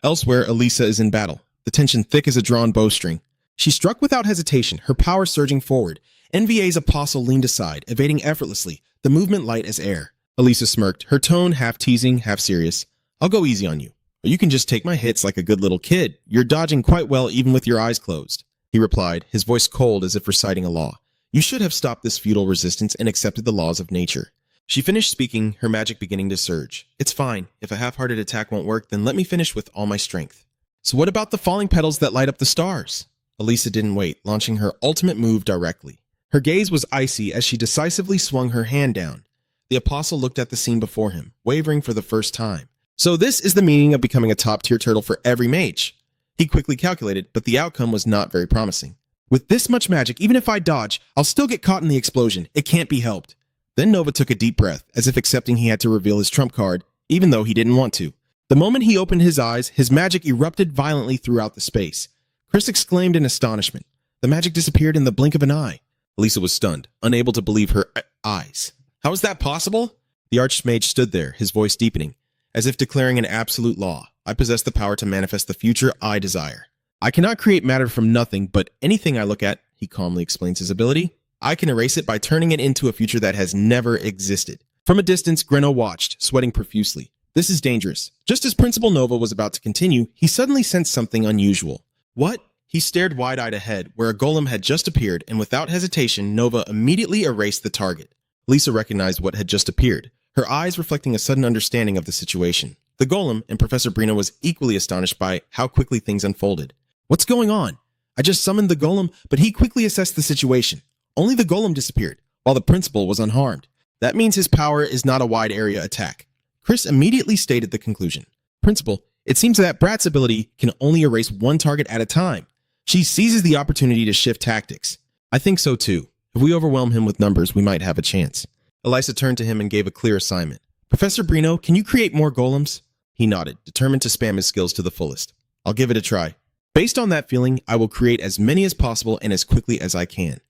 Speaker 2: Elsewhere, Elisa is in battle, the tension thick as a drawn bowstring. She struck without hesitation, her power surging forward. NVA's apostle leaned aside, evading effortlessly, the movement light as air. Elisa smirked, her tone half teasing, half serious. I'll go easy on you. Or you can just take my hits like a good little kid. You're dodging quite well even with your eyes closed. He replied, his voice cold as if reciting a law. You should have stopped this futile resistance and accepted the laws of nature. She finished speaking, her magic beginning to surge. It's fine. If a half-hearted attack won't work, then let me finish with all my strength. So what about the falling petals that light up the stars? Elisa didn't wait, launching her ultimate move directly. Her gaze was icy as she decisively swung her hand down. The apostle looked at the scene before him, wavering for the first time. So this is the meaning of becoming a top-tier turtle for every mage. He quickly calculated, but the outcome was not very promising. With this much magic, even if I dodge, I'll still get caught in the explosion. It can't be helped. Then Nova took a deep breath, as if accepting he had to reveal his trump card, even though he didn't want to. The moment he opened his eyes, his magic erupted violently throughout the space. Chris exclaimed in astonishment. The magic disappeared in the blink of an eye. Elisa was stunned, unable to believe her eyes. How is that possible? The archmage stood there, his voice deepening, as if declaring an absolute law. I possess the power to manifest the future I desire. I cannot create matter from nothing, but anything I look at, he calmly explains his ability, I can erase it by turning it into a future that has never existed. From a distance, Greno watched, sweating profusely. This is dangerous. Just as Principal Nova was about to continue, he suddenly sensed something unusual. What? He stared wide-eyed ahead, where a golem had just appeared, and without hesitation, Nova immediately erased the target. Lisa recognized what had just appeared, her eyes reflecting a sudden understanding of the situation. The golem and Professor Brino was equally astonished by how quickly things unfolded. What's going on? I just summoned the golem, but he quickly assessed the situation. Only the golem disappeared, while the principal was unharmed. That means his power is not a wide area attack. Chris immediately stated the conclusion. Principal, it seems that Brat's ability can only erase one target at a time. She seizes the opportunity to shift tactics. I think so too. If we overwhelm him with numbers, we might have a chance. Elisa turned to him and gave a clear assignment. Professor Brino, can you create more golems? He nodded, determined to spam his skills to the fullest. I'll give it a try. Based on that feeling, I will create as many as possible and as quickly as I can.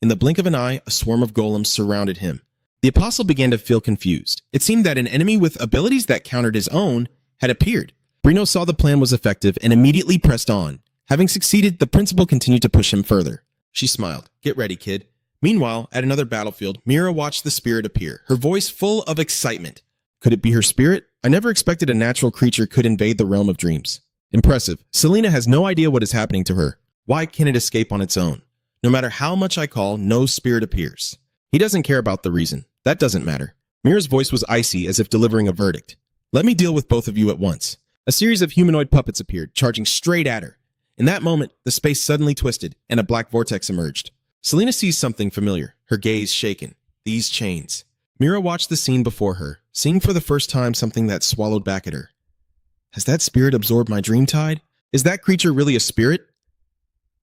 Speaker 2: In the blink of an eye, a swarm of golems surrounded him. The apostle began to feel confused. It seemed that an enemy with abilities that countered his own had appeared. Brino saw the plan was effective and immediately pressed on. Having succeeded, the principal continued to push him further. She smiled. Get ready, kid. Meanwhile, at another battlefield, Mira watched the spirit appear, her voice full of excitement. Could it be her spirit? I never expected a natural creature could invade the realm of dreams. Impressive. Selena has no idea what is happening to her. Why can't it escape on its own? No matter how much I call, no spirit appears. He doesn't care about the reason. That doesn't matter. Mira's voice was icy, as if delivering a verdict. Let me deal with both of you at once. A series of humanoid puppets appeared, charging straight at her. In that moment, the space suddenly twisted, and a black vortex emerged. Selena sees something familiar, her gaze shaken. These chains. Mira watched the scene before her, seeing for the first time something that swallowed back at her. Has that spirit absorbed my dream tide? Is that creature really a spirit?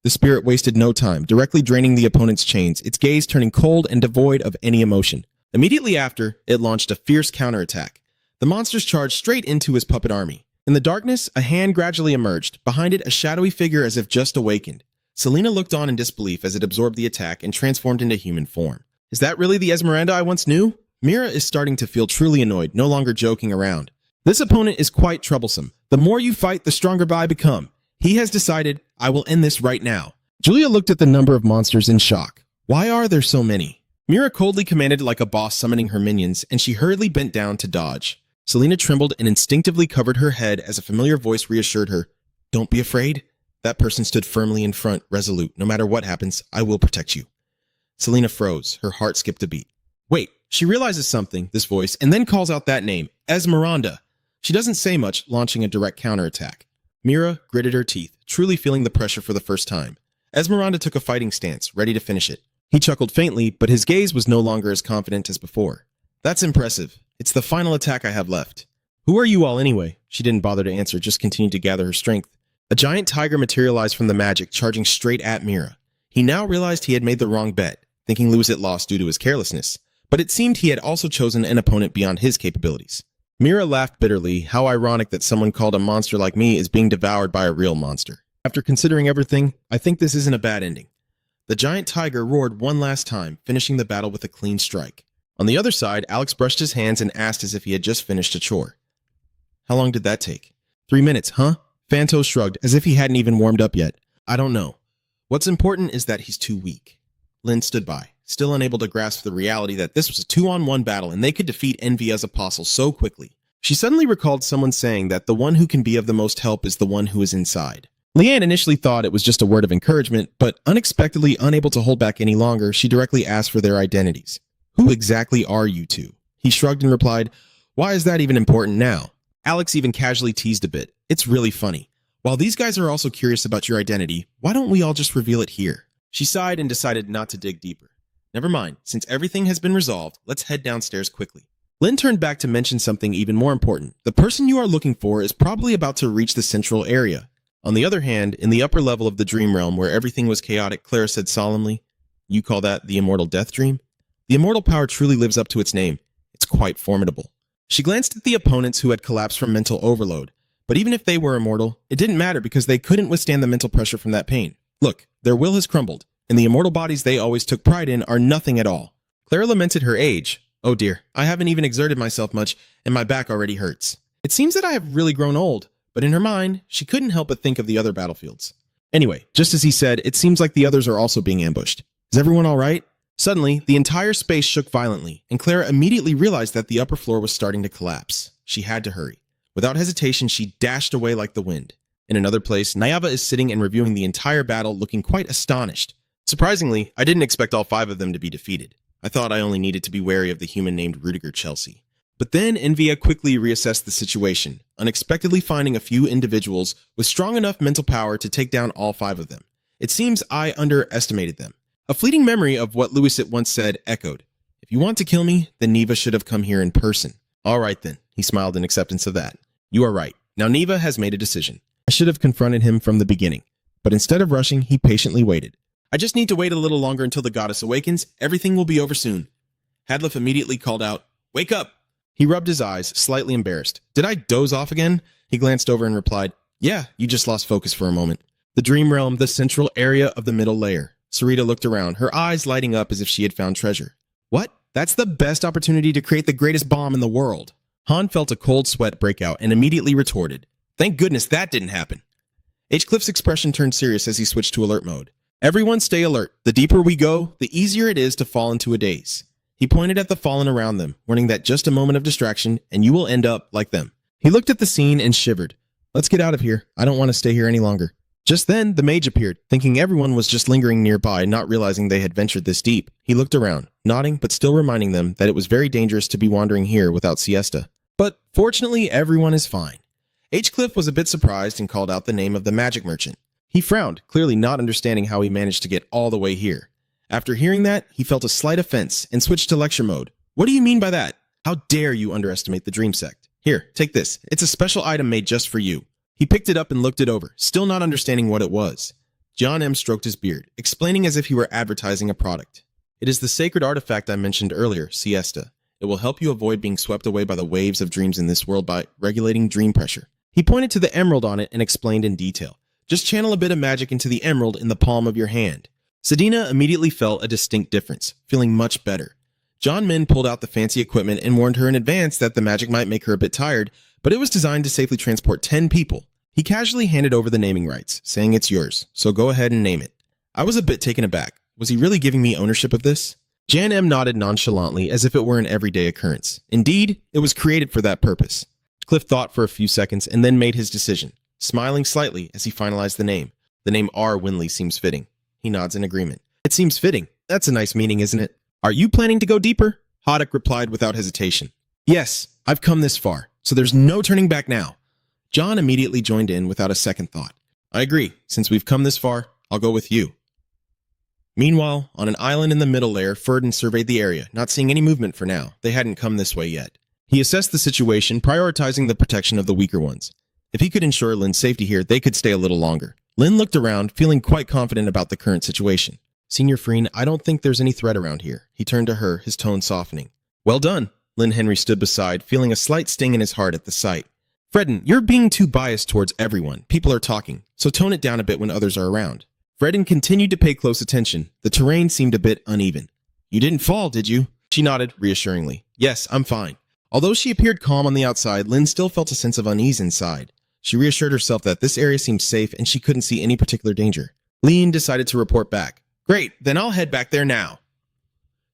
Speaker 2: The spirit wasted no time, directly draining the opponent's chains, its gaze turning cold and devoid of any emotion. Immediately after, it launched a fierce counterattack. The monsters charged straight into his puppet army. In the darkness, a hand gradually emerged, behind it a shadowy figure as if just awakened. Selena looked on in disbelief as it absorbed the attack and transformed into human form. Is that really the Esmeralda I once knew? Mira is starting to feel truly annoyed, no longer joking around. This opponent is quite troublesome. The more you fight, the stronger I become. He has decided, I will end this right now. Julia looked at the number of monsters in shock. Why are there so many? Mira coldly commanded like a boss summoning her minions, and she hurriedly bent down to dodge. Selena trembled and instinctively covered her head as a familiar voice reassured her. Don't be afraid. That person stood firmly in front, resolute. No matter what happens, I will protect you. Selena froze. Her heart skipped a beat. Wait, she realizes something, this voice, and then calls out that name, Esmeralda. She doesn't say much, launching a direct counterattack. Mira gritted her teeth, truly feeling the pressure for the first time. Esmeralda took a fighting stance, ready to finish it. He chuckled faintly, but his gaze was no longer as confident as before. That's impressive. It's the final attack I have left. Who are you all anyway? She didn't bother to answer, just continued to gather her strength. A giant tiger materialized from the magic, charging straight at Mira. He now realized he had made the wrong bet, thinking Lewis had lost due to his carelessness. But it seemed he had also chosen an opponent beyond his capabilities. Mira laughed bitterly. How ironic that someone called a monster like me is being devoured by a real monster. After considering everything, I think this isn't a bad ending. The giant tiger roared one last time, finishing the battle with a clean strike. On the other side, Alex brushed his hands and asked as if he had just finished a chore. How long did that take? 3 minutes, huh? Fanto shrugged, as if he hadn't even warmed up yet. I don't know. What's important is that he's too weak. Lynn stood by, still unable to grasp the reality that this was a 2-on-1 battle and they could defeat Envia's apostle so quickly. She suddenly recalled someone saying that the one who can be of the most help is the one who is inside. Leanne initially thought it was just a word of encouragement, but unexpectedly unable to hold back any longer, she directly asked for their identities. Who exactly are you two? He shrugged and replied, why is that even important now? Alex even casually teased a bit. It's really funny. While these guys are also curious about your identity, why don't we all just reveal it here? She sighed and decided not to dig deeper. Never mind, since everything has been resolved, let's head downstairs quickly. Lynn turned back to mention something even more important. The person you are looking for is probably about to reach the central area. On the other hand, in the upper level of the dream realm where everything was chaotic, Clara said solemnly, you call that the immortal death dream? The immortal power truly lives up to its name. It's quite formidable. She glanced at the opponents who had collapsed from mental overload. But even if they were immortal, it didn't matter because they couldn't withstand the mental pressure from that pain. Look, their will has crumbled, and the immortal bodies they always took pride in are nothing at all. Clara lamented her age. Oh dear, I haven't even exerted myself much, and my back already hurts. It seems that I have really grown old, but in her mind, she couldn't help but think of the other battlefields. Anyway, just as he said, it seems like the others are also being ambushed. Is everyone all right?
Speaker 1: Suddenly, the entire space shook violently, and Clara immediately realized that the upper floor was starting to collapse. She had to hurry. Without hesitation, she dashed away like the wind. In another place, Nayava is sitting and reviewing the entire battle, looking quite astonished. Surprisingly, I didn't expect all 5 of them to be defeated. I thought I only needed to be wary of the human named Rudiger Chelsea. But then Envia quickly reassessed the situation, unexpectedly finding a few individuals with strong enough mental power to take down all 5 of them. It seems I underestimated them. A fleeting memory of what Louisit once said echoed. If you want to kill me, then Neva should have come here in person. All right then, he smiled in acceptance of that. You are right. Now Neva has made a decision. I should have confronted him from the beginning. But instead of rushing, he patiently waited. I just need to wait a little longer until the goddess awakens. Everything will be over soon. Hadlif immediately called out, Wake up! He rubbed his eyes, slightly embarrassed. Did I doze off again? He glanced over and replied, Yeah, you just lost focus for a moment. The dream realm, the central area of the middle layer. Sarita looked around, her eyes lighting up as if she had found treasure. What? That's the best opportunity to create the greatest bomb in the world. Han felt a cold sweat break out and immediately retorted. Thank goodness that didn't happen. H-Cliff's expression turned serious as he switched to alert mode. Everyone stay alert. The deeper we go, the easier it is to fall into a daze. He pointed at the fallen around them, warning that just a moment of distraction and you will end up like them. He looked at the scene and shivered. Let's get out of here. I don't want to stay here any longer. Just then, the mage appeared, thinking everyone was just lingering nearby, not realizing they had ventured this deep. He looked around, nodding but still reminding them that it was very dangerous to be wandering here without siesta. But fortunately, everyone is fine. H-Cliff was a bit surprised and called out the name of the magic merchant. He frowned, clearly not understanding how he managed to get all the way here. After hearing that, he felt a slight offense and switched to lecture mode. What do you mean by that? How dare you underestimate the Dream Sect? Here, take this. It's a special item made just for you. He picked it up and looked it over, still not understanding what it was. John M. stroked his beard, explaining as if he were advertising a product. It is the sacred artifact I mentioned earlier, Siesta. It will help you avoid being swept away by the waves of dreams in this world by regulating dream pressure. He pointed to the emerald on it and explained in detail. Just channel a bit of magic into the emerald in the palm of your hand. Sedina immediately felt a distinct difference, feeling much better. John Min pulled out the fancy equipment and warned her in advance that the magic might make her a bit tired, but it was designed to safely transport 10 people. He casually handed over the naming rights, saying it's yours, so go ahead and name it. I was a bit taken aback. Was he really giving me ownership of this? Jan M nodded nonchalantly as if it were an everyday occurrence. Indeed, it was created for that purpose. Cliff thought for a few seconds and then made his decision, smiling slightly as he finalized the name. The name R. Winley seems fitting. He nods in agreement. It seems fitting. That's a nice meaning, isn't it? Are you planning to go deeper? Haddock replied without hesitation. Yes, I've come this far, so there's no turning back now. John immediately joined in without a second thought. I agree. Since we've come this far, I'll go with you. Meanwhile, on an island in the middle layer, Ferdin surveyed the area, not seeing any movement for now. They hadn't come this way yet. He assessed the situation, prioritizing the protection of the weaker ones. If he could ensure Lin's safety here, they could stay a little longer. Lin looked around, feeling quite confident about the current situation. Senior Freen, I don't think there's any threat around here. He turned to her, his tone softening. Well done. Lin Henry stood beside, feeling a slight sting in his heart at the sight. Fredden, you're being too biased towards everyone. People are talking, so tone it down a bit when others are around. Fredden continued to pay close attention. The terrain seemed a bit uneven. You didn't fall, did you? She nodded reassuringly. Yes, I'm fine. Although she appeared calm on the outside, Lin still felt a sense of unease inside. She reassured herself that this area seemed safe and she couldn't see any particular danger. Lean decided to report back. Great, then I'll head back there now.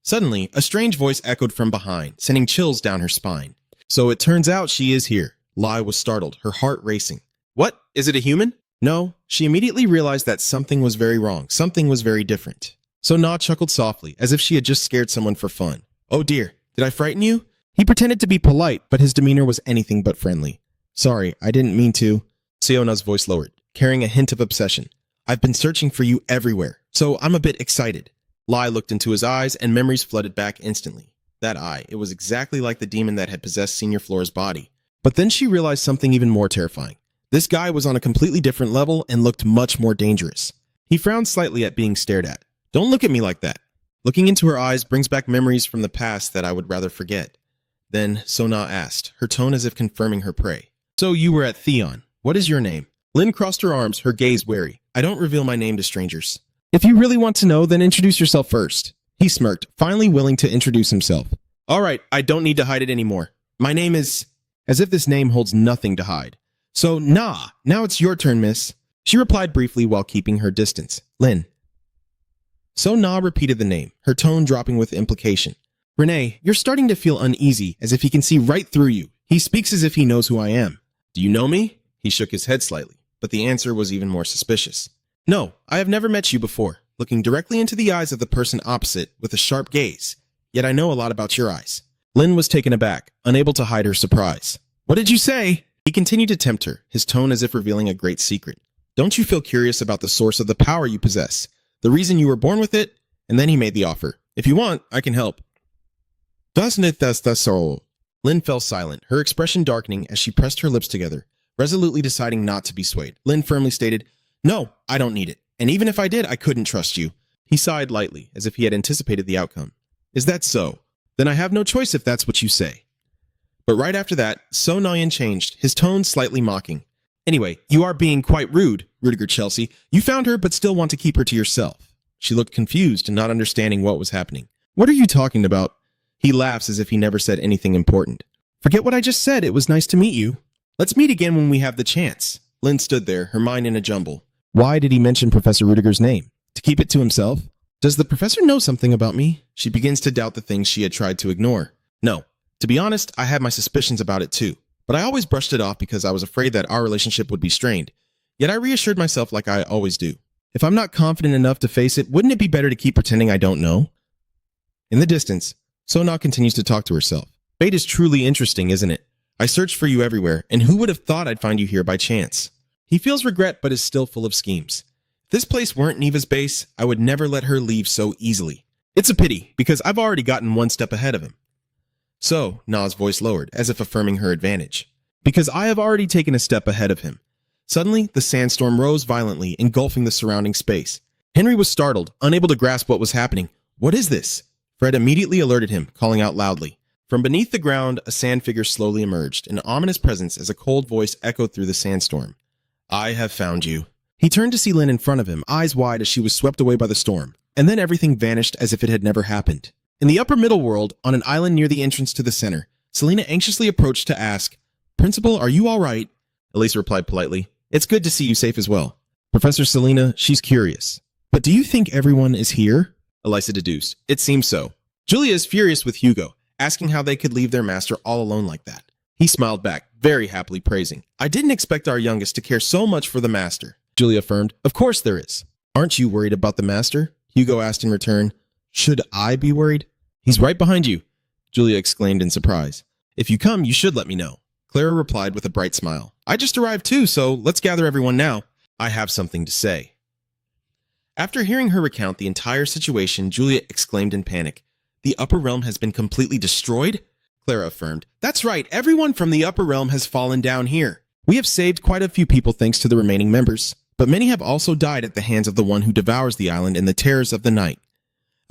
Speaker 1: Suddenly, a strange voice echoed from behind, sending chills down her spine. So it turns out she is here. Lai was startled, her heart racing. What? Is it a human? No. She immediately realized that something was very wrong. Something was very different. So Na chuckled softly, as if she had just scared someone for fun. Oh dear, did I frighten you? He pretended to be polite, but his demeanor was anything but friendly. Sorry, I didn't mean to. Siona's voice lowered, carrying a hint of obsession. I've been searching for you everywhere, so I'm a bit excited. Lai looked into his eyes, and memories flooded back instantly. That eye, it was exactly like the demon that had possessed Senior Flora's body. But then she realized something even more terrifying. This guy was on a completely different level and looked much more dangerous. He frowned slightly at being stared at. Don't look at me like that. Looking into her eyes brings back memories from the past that I would rather forget. Then Sona asked, her tone as if confirming her prey. So you were at Theon. What is your name? Lynn crossed her arms, her gaze wary. I don't reveal my name to strangers. If you really want to know, then introduce yourself first. He smirked, finally willing to introduce himself. All right, I don't need to hide it anymore. My name is... As if this name holds nothing to hide. So, nah, now it's your turn, miss. She replied briefly while keeping her distance. Lynn.
Speaker 2: So Na repeated the name, her tone dropping with implication. Renee, you're starting to feel uneasy, as if he can see right through you. He speaks as if he knows who I am. Do you know me? He shook his head slightly, but the answer was even more suspicious. No, I have never met you before, looking directly into the eyes of the person opposite with a sharp gaze. Yet I know a lot about your eyes. Lin was taken aback, unable to hide her surprise. What did you say? He continued to tempt her, his tone as if revealing a great secret. Don't you feel curious about the source of the power you possess? The reason you were born with it? And then he made the offer. If you want, I can help. Doesn't it that's so? Lin fell silent, her expression darkening as she pressed her lips together, resolutely deciding not to be swayed. Lin firmly stated, No, I don't need it. And even if I did, I couldn't trust you. He sighed lightly, as if he had anticipated the outcome. Is that so? Then I have no choice if that's what you say. But right after that, So Nayan changed, his tone slightly mocking. Anyway, you are being quite rude, Rudiger Chelsea. You found her but still want to keep her to yourself. She looked confused and not understanding what was happening. What are you talking about? He laughs as if he never said anything important. Forget what I just said. It was nice to meet you. Let's meet again when we have the chance. Lin stood there, her mind in a jumble. Why did he mention Professor Rudiger's name? To keep it to himself? Does the professor know something about me? She begins to doubt the things she had tried to ignore. No. To be honest, I had my suspicions about it too. But I always brushed it off because I was afraid that our relationship would be strained. Yet I reassured myself like I always do. If I'm not confident enough to face it, wouldn't it be better to keep pretending I don't know? In the distance, Sona continues to talk to herself. Fate is truly interesting, isn't it? I searched for you everywhere, and who would have thought I'd find you here by chance? He feels regret but is still full of schemes. If this place weren't Neva's base, I would never let her leave so easily. It's a pity, because I've already gotten one step ahead of him. So, Na's voice lowered, as if affirming her advantage. Because I have already taken a step ahead of him. Suddenly, the sandstorm rose violently, engulfing the surrounding space. Henry was startled, unable to grasp what was happening. What is this? Fred immediately alerted him, calling out loudly. From beneath the ground, a sand figure slowly emerged, an ominous presence as a cold voice echoed through the sandstorm. I have found you. He turned to see Lynn in front of him, eyes wide as she was swept away by the storm, and then everything vanished as if it had never happened. In the upper middle world, on an island near the entrance to the center, Selena anxiously approached to ask, Principal, are you all right? Elisa replied politely, It's good to see you safe as well. Professor Selena, she's curious. But do you think everyone is here? Elisa deduced. It seems so. Julia is furious with Hugo, asking how they could leave their master all alone like that. He smiled back, very happily praising. I didn't expect our youngest to care so much for the master. Julia affirmed, Of course there is. Aren't you worried about the master? Hugo asked in return. Should I be worried? He's right behind you, Julia exclaimed in surprise. If you come, you should let me know. Clara replied with a bright smile. I just arrived too, so let's gather everyone now. I have something to say. After hearing her recount the entire situation, Julia exclaimed in panic. The upper realm has been completely destroyed? Clara affirmed. That's right, everyone from the upper realm has fallen down here. We have saved quite a few people thanks to the remaining members, but many have also died at the hands of the one who devours the island in the terrors of the night.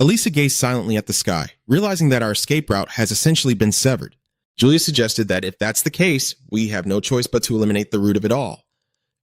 Speaker 2: Elisa gazed silently at the sky, realizing that our escape route has essentially been severed. Julia suggested that if that's the case, we have no choice but to eliminate the root of it all.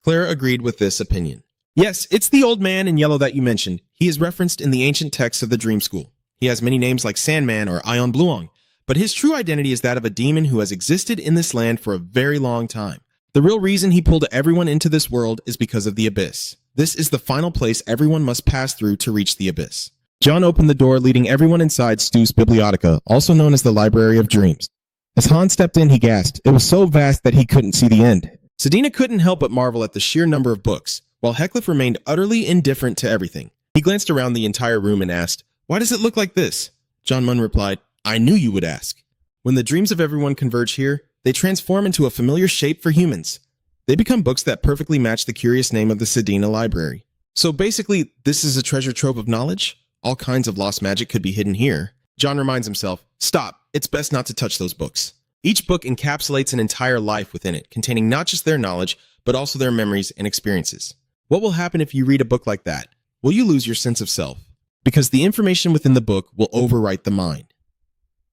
Speaker 2: Clara agreed with this opinion. Yes, it's the old man in yellow that you mentioned. He is referenced in the ancient texts of the Dream School. He has many names like Sandman or Ion Bluong, but his true identity is that of a demon who has existed in this land for a very long time. The real reason he pulled everyone into this world is because of the Abyss. This is the final place everyone must pass through to reach the Abyss. John opened the door, leading everyone inside Stu's Biblioteca, also known as the Library of Dreams. As Han stepped in, he gasped. It was so vast that he couldn't see the end. Sedina couldn't help but marvel at the sheer number of books, while Heckliff remained utterly indifferent to everything. He glanced around the entire room and asked, Why does it look like this? John Munn replied, I knew you would ask. When the dreams of everyone converge here, they transform into a familiar shape for humans. They become books that perfectly match the curious name of the Sedina Library. So basically, this is a treasure trove of knowledge? All kinds of lost magic could be hidden here. John reminds himself, Stop, it's best not to touch those books. Each book encapsulates an entire life within it, containing not just their knowledge, but also their memories and experiences. What will happen if you read a book like that? Will you lose your sense of self? Because the information within the book will overwrite the mind.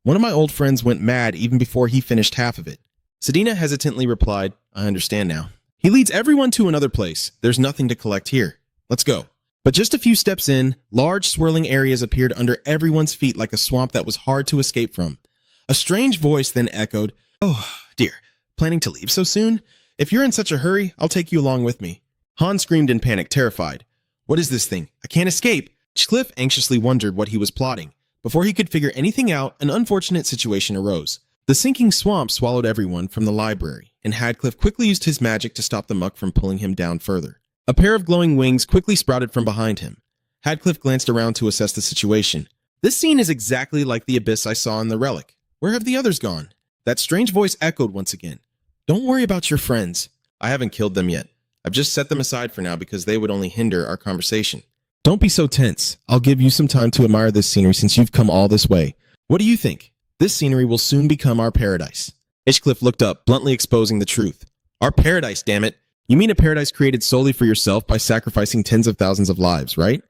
Speaker 2: One of my old friends went mad even before he finished half of it. Sedina hesitantly replied, I understand now. He leads everyone to another place. There's nothing to collect here. Let's go. But just a few steps in, large swirling areas appeared under everyone's feet like a swamp that was hard to escape from. A strange voice then echoed, Oh, dear, planning to leave so soon? If you're in such a hurry, I'll take you along with me. Han screamed in panic, terrified. What is this thing? I can't escape.
Speaker 1: Cliff anxiously wondered what he was plotting. Before he could figure anything out, an unfortunate situation arose. The sinking swamp swallowed everyone from the library, and Hadcliffe quickly used his magic to stop the muck from pulling him down further. A pair of glowing wings quickly sprouted from behind him. Hadcliffe glanced around to assess the situation. This scene is exactly like the abyss I saw in the relic. Where have the others gone? That strange voice echoed once again. Don't worry about your friends. I haven't killed them yet. I've just set them aside for now because they would only hinder our conversation. Don't be so tense. I'll give you some time to admire this scenery since you've come all this way. What do you think? This scenery will soon become our paradise. Hinchcliffe looked up, bluntly exposing the truth. Our paradise, damn it. You mean a paradise created solely for yourself by sacrificing tens of thousands of lives, right?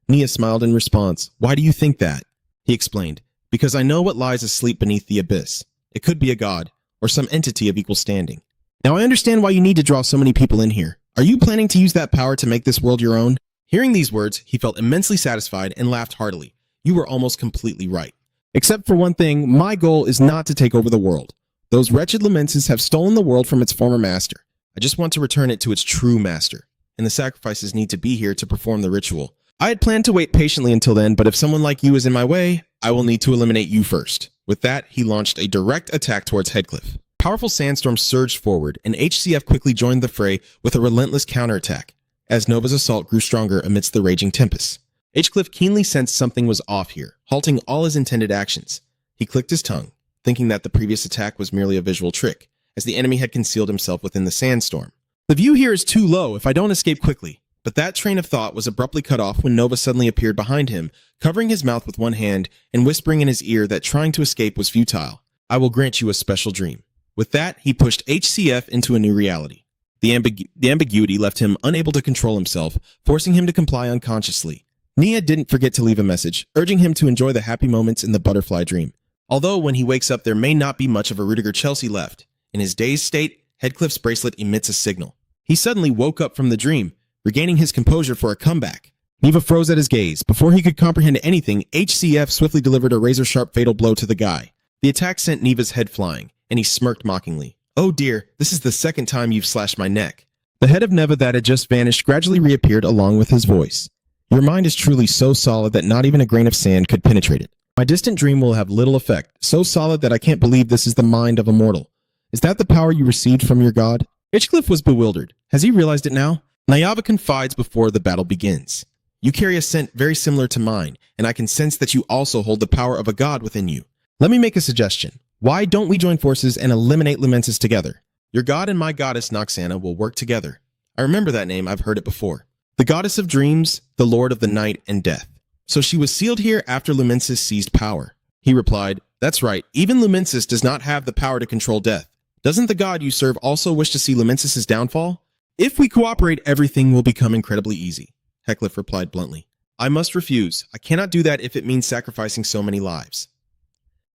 Speaker 1: Nia smiled in response. Why do you think that? He explained. Because I know what lies asleep beneath the abyss. It could be a god, or some entity of equal standing. Now I understand why you need to draw so many people in here. Are you planning to use that power to make this world your own? Hearing these words, he felt immensely satisfied and laughed heartily. You were almost completely right. Except for one thing, my goal is not to take over the world. Those wretched Lumenses have stolen the world from its former master. I just want to return it to its true master, and the sacrifices need to be here to perform the ritual. I had planned to wait patiently until then, but if someone like you is in my way, I will need to eliminate you first. With that, he launched a direct attack towards Headcliff. Powerful sandstorms surged forward, and HCF quickly joined the fray with a relentless counterattack, as Nova's assault grew stronger amidst the raging tempest. Hinchcliffe keenly sensed something was off here, halting all his intended actions. He clicked his tongue, thinking that the previous attack was merely a visual trick, as the enemy had concealed himself within the sandstorm. The view here is too low if I don't escape quickly. But that train of thought was abruptly cut off when Nova suddenly appeared behind him, covering his mouth with one hand and whispering in his ear that trying to escape was futile. I will grant you a special dream. With that, he pushed HCF into a new reality. The ambiguity left him unable to control himself, forcing him to comply unconsciously. Nia didn't forget to leave a message, urging him to enjoy the happy moments in the butterfly dream. Although when he wakes up there may not be much of a Rudiger Chelsea left. In his dazed state, Headcliffe's bracelet emits a signal. He suddenly woke up from the dream, regaining his composure for a comeback. Neva froze at his gaze. Before he could comprehend anything, HCF swiftly delivered a razor-sharp fatal blow to the guy. The attack sent Neva's head flying, and he smirked mockingly. Oh dear, this is the second time you've slashed my neck. The head of Neva that had just vanished gradually reappeared along with his voice. Your mind is truly so solid that not even a grain of sand could penetrate it. My distant dream will have little effect, so solid that I can't believe this is the mind of a mortal. Is that the power you received from your god? Hinchcliffe was bewildered. Has he realized it now? Nyava confides before the battle begins. You carry a scent very similar to mine, and I can sense that you also hold the power of a god within you. Let me make a suggestion. Why don't we join forces and eliminate Lumensis together? Your god and my goddess Noxana will work together. I remember that name, I've heard it before. The goddess of dreams, the lord of the night and death. So she was sealed here after Lumensis seized power. He replied, that's right, even Lumensis does not have the power to control death. Doesn't the god you serve also wish to see Lumensis' downfall? If we cooperate, everything will become incredibly easy, Heckliff replied bluntly. I must refuse. I cannot do that if it means sacrificing so many lives.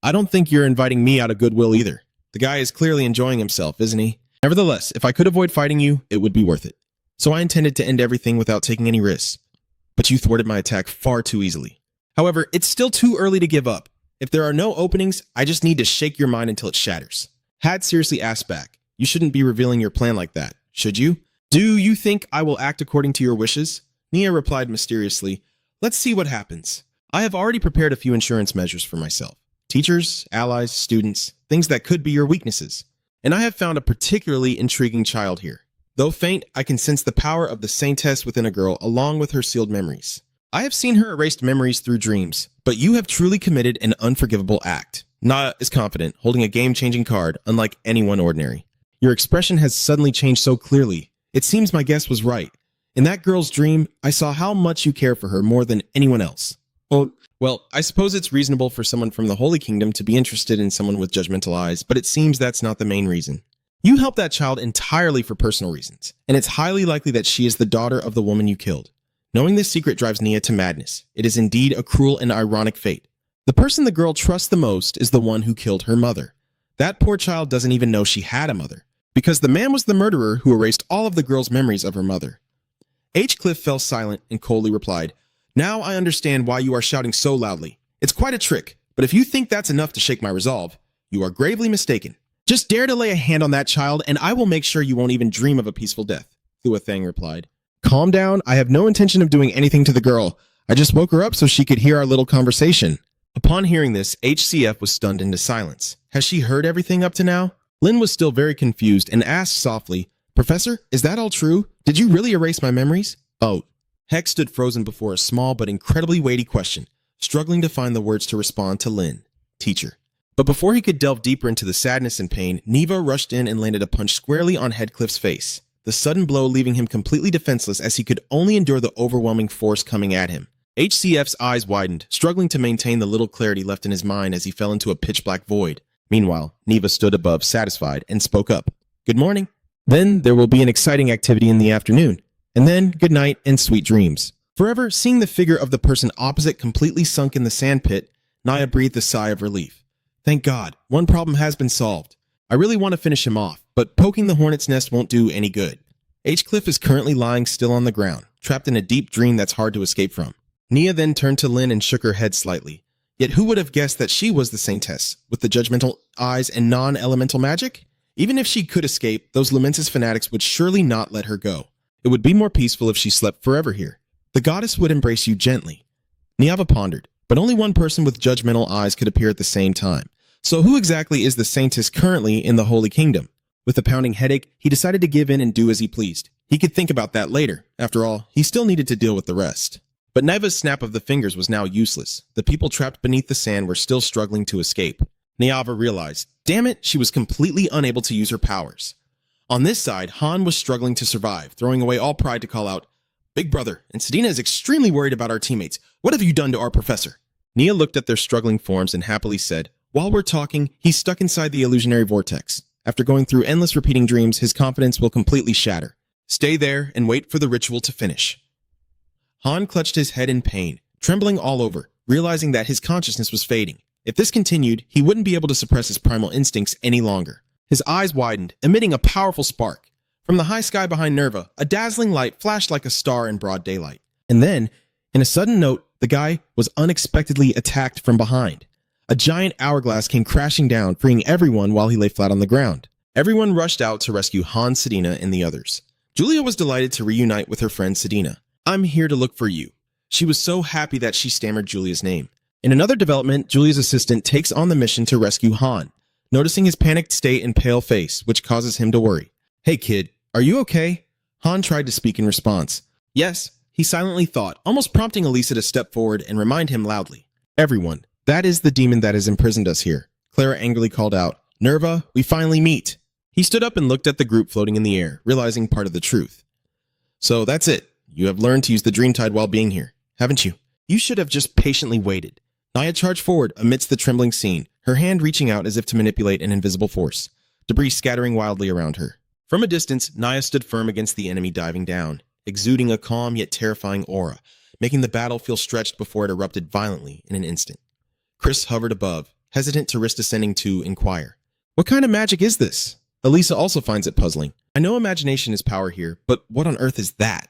Speaker 1: I don't think you're inviting me out of goodwill either. The guy is clearly enjoying himself, isn't he? Nevertheless, if I could avoid fighting you, it would be worth it. So I intended to end everything without taking any risks. But you thwarted my attack far too easily. However, it's still too early to give up. If there are no openings, I just need to shake your mind until it shatters. Had seriously asked back, you shouldn't be revealing your plan like that, should you? Do you think I will act according to your wishes? Nia replied mysteriously, let's see what happens. I have already prepared a few insurance measures for myself. Teachers, allies, students, things that could be your weaknesses. And I have found a particularly intriguing child here. Though faint, I can sense the power of the saintess within a girl along with her sealed memories. I have seen her erased memories through dreams, but you have truly committed an unforgivable act. Nia is confident, holding a game-changing card, unlike anyone ordinary. Your expression has suddenly changed so clearly. It seems my guess was right. In that girl's dream, I saw how much you care for her more than anyone else. Well, I suppose it's reasonable for someone from the Holy Kingdom to be interested in someone with judgmental eyes, but it seems that's not the main reason. You helped that child entirely for personal reasons, and it's highly likely that she is the daughter of the woman you killed. Knowing this secret drives Nia to madness. It is indeed a cruel and ironic fate. The person the girl trusts the most is the one who killed her mother. That poor child doesn't even know she had a mother, because the man was the murderer who erased all of the girl's memories of her mother. Cliff fell silent and coldly replied, now I understand why you are shouting so loudly. It's quite a trick, but if you think that's enough to shake my resolve, you are gravely mistaken. Just dare to lay a hand on that child, and I will make sure you won't even dream of a peaceful death, Thua Thang replied. Calm down, I have no intention of doing anything to the girl.
Speaker 2: I just woke her up so she could hear our little conversation." Upon hearing this, HCF was stunned into silence. Has she heard everything up to now? Lin was still very confused and asked softly, "Professor, is that all true? Did you really erase my memories?" "Oh." Hex stood frozen before a small but incredibly weighty question, struggling to find the words to respond to Lin. "Teacher." But before he could delve deeper into the sadness and pain, Neva rushed in and landed a punch squarely on Headcliff's face, the sudden blow leaving him completely defenseless as he could only endure the overwhelming force coming at him. HCF's eyes widened, struggling to maintain the little clarity left in his mind as he fell into a pitch-black void. Meanwhile, Neva stood above, satisfied, and spoke up. "Good morning. Then there will be an exciting activity in the afternoon. And then, good night and sweet dreams." Forever seeing the figure of the person opposite completely sunk in the sandpit, Naya breathed a sigh of relief. Thank God, one problem has been solved. I really want to finish him off, but poking the hornet's nest won't do any good. H-Cliff is currently lying still on the ground, trapped in a deep dream that's hard to escape from. Nia then turned to Lin and shook her head slightly. Yet who would have guessed that she was the saintess, with the judgmental eyes and non-elemental magic? Even if she could escape, those Lumensis fanatics would surely not let her go. It would be more peaceful if she slept forever here. The goddess would embrace you gently. Niava pondered, but only one person with judgmental eyes could appear at the same time. So who exactly is the saintess currently in the Holy Kingdom? With a pounding headache, he decided to give in and do as he pleased. He could think about that later. After all, he still needed to deal with the rest. But Neva's snap of the fingers was now useless. The people trapped beneath the sand were still struggling to escape. Niava realized, damn it, she was completely unable to use her powers. On this side, Han was struggling to survive, throwing away all pride to call out, "Big brother, and Sedina is extremely worried about our teammates. What have you done to our professor?" Nia looked at their struggling forms and happily said, "While we're talking, he's stuck inside the illusionary vortex. After going through endless repeating dreams, his confidence will completely shatter. Stay there and wait for the ritual to finish." Han clutched his head in pain, trembling all over, realizing that his consciousness was fading. If this continued, he wouldn't be able to suppress his primal instincts any longer. His eyes widened, emitting a powerful spark. From the high sky behind Nerva, a dazzling light flashed like a star in broad daylight. And then, in a sudden note, the guy was unexpectedly attacked from behind. A giant hourglass came crashing down, freeing everyone while he lay flat on the ground. Everyone rushed out to rescue Han, Sedina, and the others. Julia was delighted to reunite with her friend Sedina. "I'm here to look for you." She was so happy that she stammered Julia's name. In another development, Julia's assistant takes on the mission to rescue Han, noticing his panicked state and pale face, which causes him to worry. "Hey kid, are you okay?" Han tried to speak in response. "Yes," he silently thought, almost prompting Elisa to step forward and remind him loudly. "Everyone, that is the demon that has imprisoned us here." Clara angrily called out, "Nerva, we finally meet." He stood up and looked at the group floating in the air, realizing part of the truth. "So that's it. You have learned to use the Dreamtide while being here, haven't you? You should have just patiently waited." Naya charged forward amidst the trembling scene, her hand reaching out as if to manipulate an invisible force, debris scattering wildly around her. From a distance, Naya stood firm against the enemy diving down, exuding a calm yet terrifying aura, making the battle feel stretched before it erupted violently in an instant. Chris hovered above, hesitant to risk descending to inquire, "What kind of magic is this?" Elisa also finds it puzzling. "I know imagination is power here, but what on earth is that?"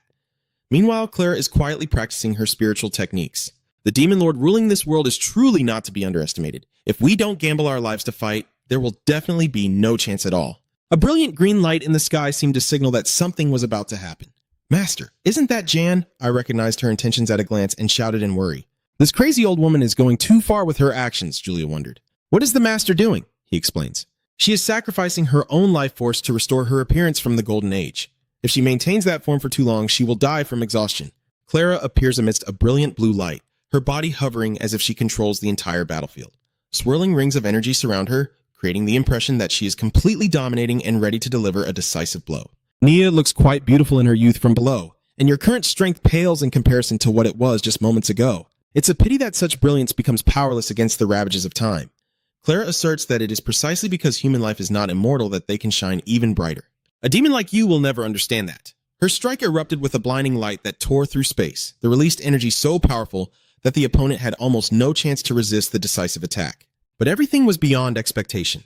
Speaker 2: Meanwhile, Clara is quietly practicing her spiritual techniques. The demon lord ruling this world is truly not to be underestimated. If we don't gamble our lives to fight, there will definitely be no chance at all. A brilliant green light in the sky seemed to signal that something was about to happen. "Master, isn't that Jan?" I recognized her intentions at a glance and shouted in worry. "This crazy old woman is going too far with her actions," Julia wondered. "What is the master doing?" He explains. "She is sacrificing her own life force to restore her appearance from the Golden Age. If she maintains that form for too long, she will die from exhaustion." Clara appears amidst a brilliant blue light, her body hovering as if she controls the entire battlefield. Swirling rings of energy surround her, creating the impression that she is completely dominating and ready to deliver a decisive blow. "Nia looks quite beautiful in her youth from below, and your current strength pales in comparison to what it was just moments ago. It's a pity that such brilliance becomes powerless against the ravages of time." Clara asserts that it is precisely because human life is not immortal that they can shine even brighter. "A demon like you will never understand that." Her strike erupted with a blinding light that tore through space, the released energy so powerful that the opponent had almost no chance to resist the decisive attack. But everything was beyond expectation.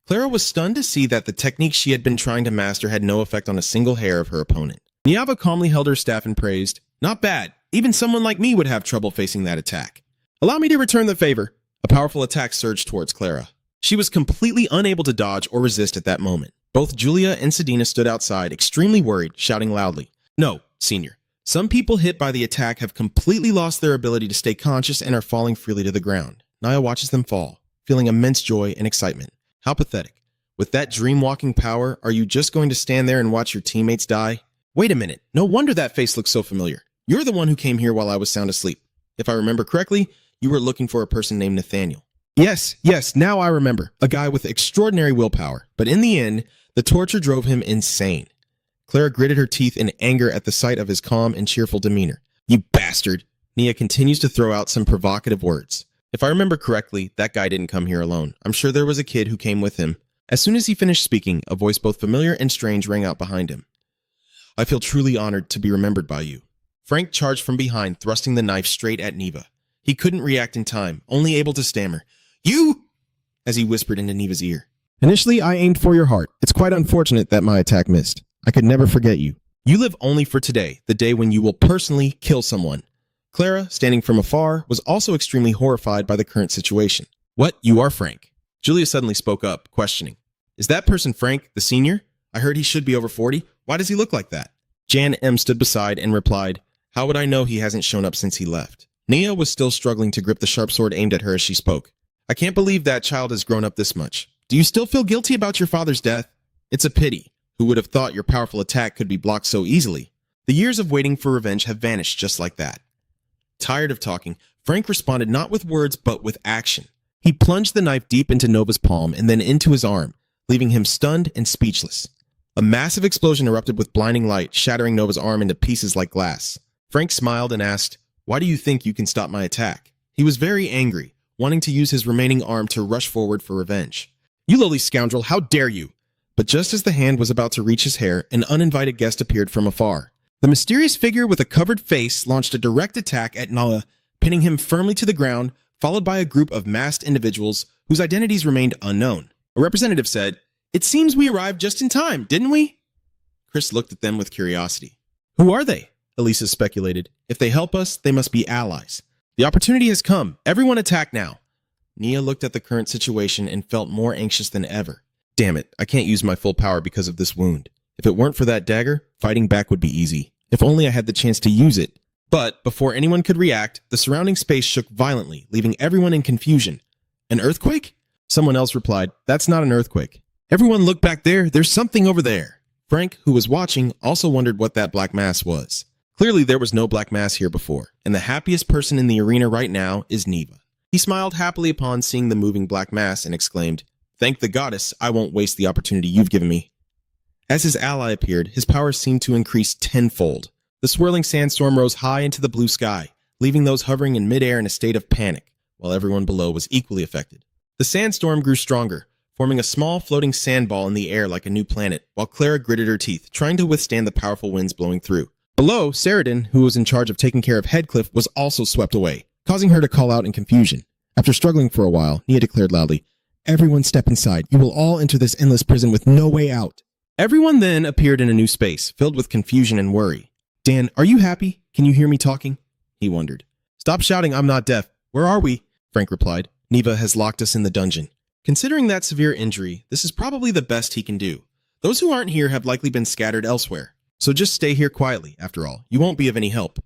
Speaker 2: Clara was stunned to see that the technique she had been trying to master had no effect on a single hair of her opponent. Niava calmly held her staff and praised, "Not bad. Even someone like me would have trouble facing that attack." "Allow me to return the favor." A powerful attack surged towards Clara. She was completely unable to dodge or resist at that moment. Both Julia and Sedina stood outside, extremely worried, shouting loudly, "No, Senior. Some people hit by the attack have completely lost their ability to stay conscious and are falling freely to the ground. Naya watches them fall, feeling immense joy and excitement. How pathetic. With that dream-walking power, are you just going to stand there and watch your teammates die? Wait a minute, no wonder that face looks so familiar. You're the one who came here while I was sound asleep. If I remember correctly, you were looking for a person named Nathaniel. Yes, now I remember. A guy with extraordinary willpower. But in the end, the torture drove him insane. Clara gritted her teeth in anger at the sight of his calm and cheerful demeanor. You bastard! Nia continues to throw out some provocative words. If I remember correctly, that guy didn't come here alone. I'm sure there was a kid who came with him. As soon as he finished speaking, a voice both familiar and strange rang out behind him. I feel truly honored to be remembered by you. Frank charged from behind, thrusting the knife straight at Neva. He couldn't react in time, only able to stammer, You! As he whispered into Neva's ear. Initially, I aimed for your heart. It's quite unfortunate that my attack missed. I could never forget you. You live only for today, the day when you will personally kill someone. Clara, standing from afar, was also extremely horrified by the current situation. What? You are Frank? Julia suddenly spoke up, questioning. Is that person Frank, the senior? I heard he should be over 40. Why does he look like that? Jan M. stood beside and replied, How would I know he hasn't shown up since he left? Nia was still struggling to grip the sharp sword aimed at her as she spoke. I can't believe that child has grown up this much. Do you still feel guilty about your father's death? It's a pity. Who would have thought your powerful attack could be blocked so easily? The years of waiting for revenge have vanished just like that. Tired of talking, Frank responded not with words but with action. He plunged the knife deep into Nova's palm and then into his arm, leaving him stunned and speechless. A massive explosion erupted with blinding light, shattering Nova's arm into pieces like glass. Frank smiled and asked, Why do you think you can stop my attack? He was very angry, wanting to use his remaining arm to rush forward for revenge. You lowly scoundrel, how dare you! But just as the hand was about to reach his hair, an uninvited guest appeared from afar. The mysterious figure with a covered face launched a direct attack at Nala, pinning him firmly to the ground, followed by a group of masked individuals whose identities remained unknown. A representative said, It seems we arrived just in time, didn't we? Chris looked at them with curiosity. Who are they? Elisa speculated. If they help us, they must be allies. The opportunity has come. Everyone attack now. Nia looked at the current situation and felt more anxious than ever. Damn it, I can't use my full power because of this wound. If it weren't for that dagger, fighting back would be easy. If only I had the chance to use it. But before anyone could react, the surrounding space shook violently, leaving everyone in confusion. An earthquake? Someone else replied, That's not an earthquake. Everyone look back there, there's something over there. Frank, who was watching, also wondered what that black mass was. Clearly there was no black mass here before, and the happiest person in the arena right now is Neva. He smiled happily upon seeing the moving black mass and exclaimed, Thank the goddess, I won't waste the opportunity you've given me. As his ally appeared, his powers seemed to increase tenfold. The swirling sandstorm rose high into the blue sky, leaving those hovering in midair in a state of panic, while everyone below was equally affected. The sandstorm grew stronger, forming a small floating sandball in the air like a new planet, while Clara gritted her teeth, trying to withstand the powerful winds blowing through. Below, Saradin, who was in charge of taking care of Headcliff, was also swept away, causing her to call out in confusion. After struggling for a while, Nia declared loudly, Everyone step inside. You will all enter this endless prison with no way out. Everyone then appeared in a new space, filled with confusion and worry. Dan, are you happy? Can you hear me talking? He wondered. Stop shouting, I'm not deaf. Where are we? Frank replied. Neva has locked us in the dungeon. Considering that severe injury, this is probably the best he can do. Those who aren't here have likely been scattered elsewhere. So just stay here quietly, after all. You won't be of any help.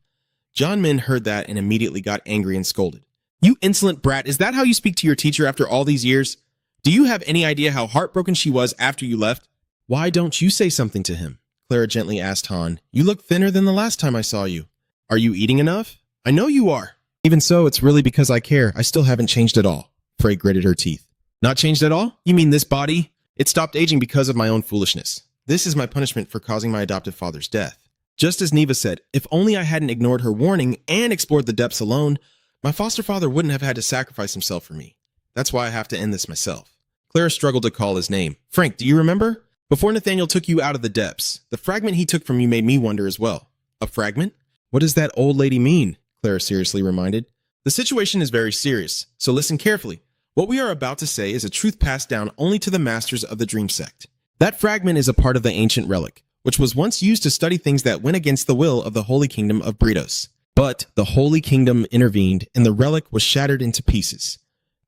Speaker 2: John Min heard that and immediately got angry and scolded. You insolent brat, is that how you speak to your teacher after all these years? Do you have any idea how heartbroken she was after you left? Why don't you say something to him? Clara gently asked Han. You look thinner than the last time I saw you. Are you eating enough? I know you are. Even so, it's really because I care. I still haven't changed at all. Frey gritted her teeth. Not changed at all? You mean this body? It stopped aging because of my own foolishness. This is my punishment for causing my adoptive father's death. Just as Neva said, if only I hadn't ignored her warning and explored the depths alone, my foster father wouldn't have had to sacrifice himself for me. That's why I have to end this myself. Clara struggled to call his name. Frank, do you remember? Before Nathaniel took you out of the depths, the fragment he took from you made me wonder as well. A fragment? What does that old lady mean? Clara seriously reminded. The situation is very serious, so listen carefully. What we are about to say is a truth passed down only to the masters of the Dream Sect. That fragment is a part of the ancient relic, which was once used to study things that went against the will of the Holy Kingdom of Britos. But the Holy Kingdom intervened, and the relic was shattered into pieces.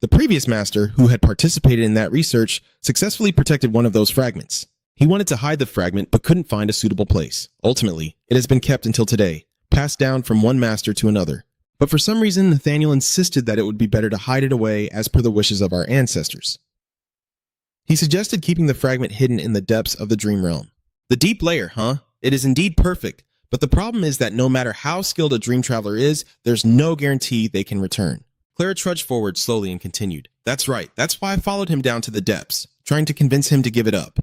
Speaker 2: The previous master, who had participated in that research, successfully protected one of those fragments. He wanted to hide the fragment, but couldn't find a suitable place. Ultimately, it has been kept until today, passed down from one master to another. But for some reason, Nathaniel insisted that it would be better to hide it away as per the wishes of our ancestors. He suggested keeping the fragment hidden in the depths of the dream realm. The deep layer, huh? It is indeed perfect, but the problem is that no matter how skilled a dream traveler is, there's no guarantee they can return. Clara trudged forward slowly and continued. That's right, that's why I followed him down to the depths, trying to convince him to give it up.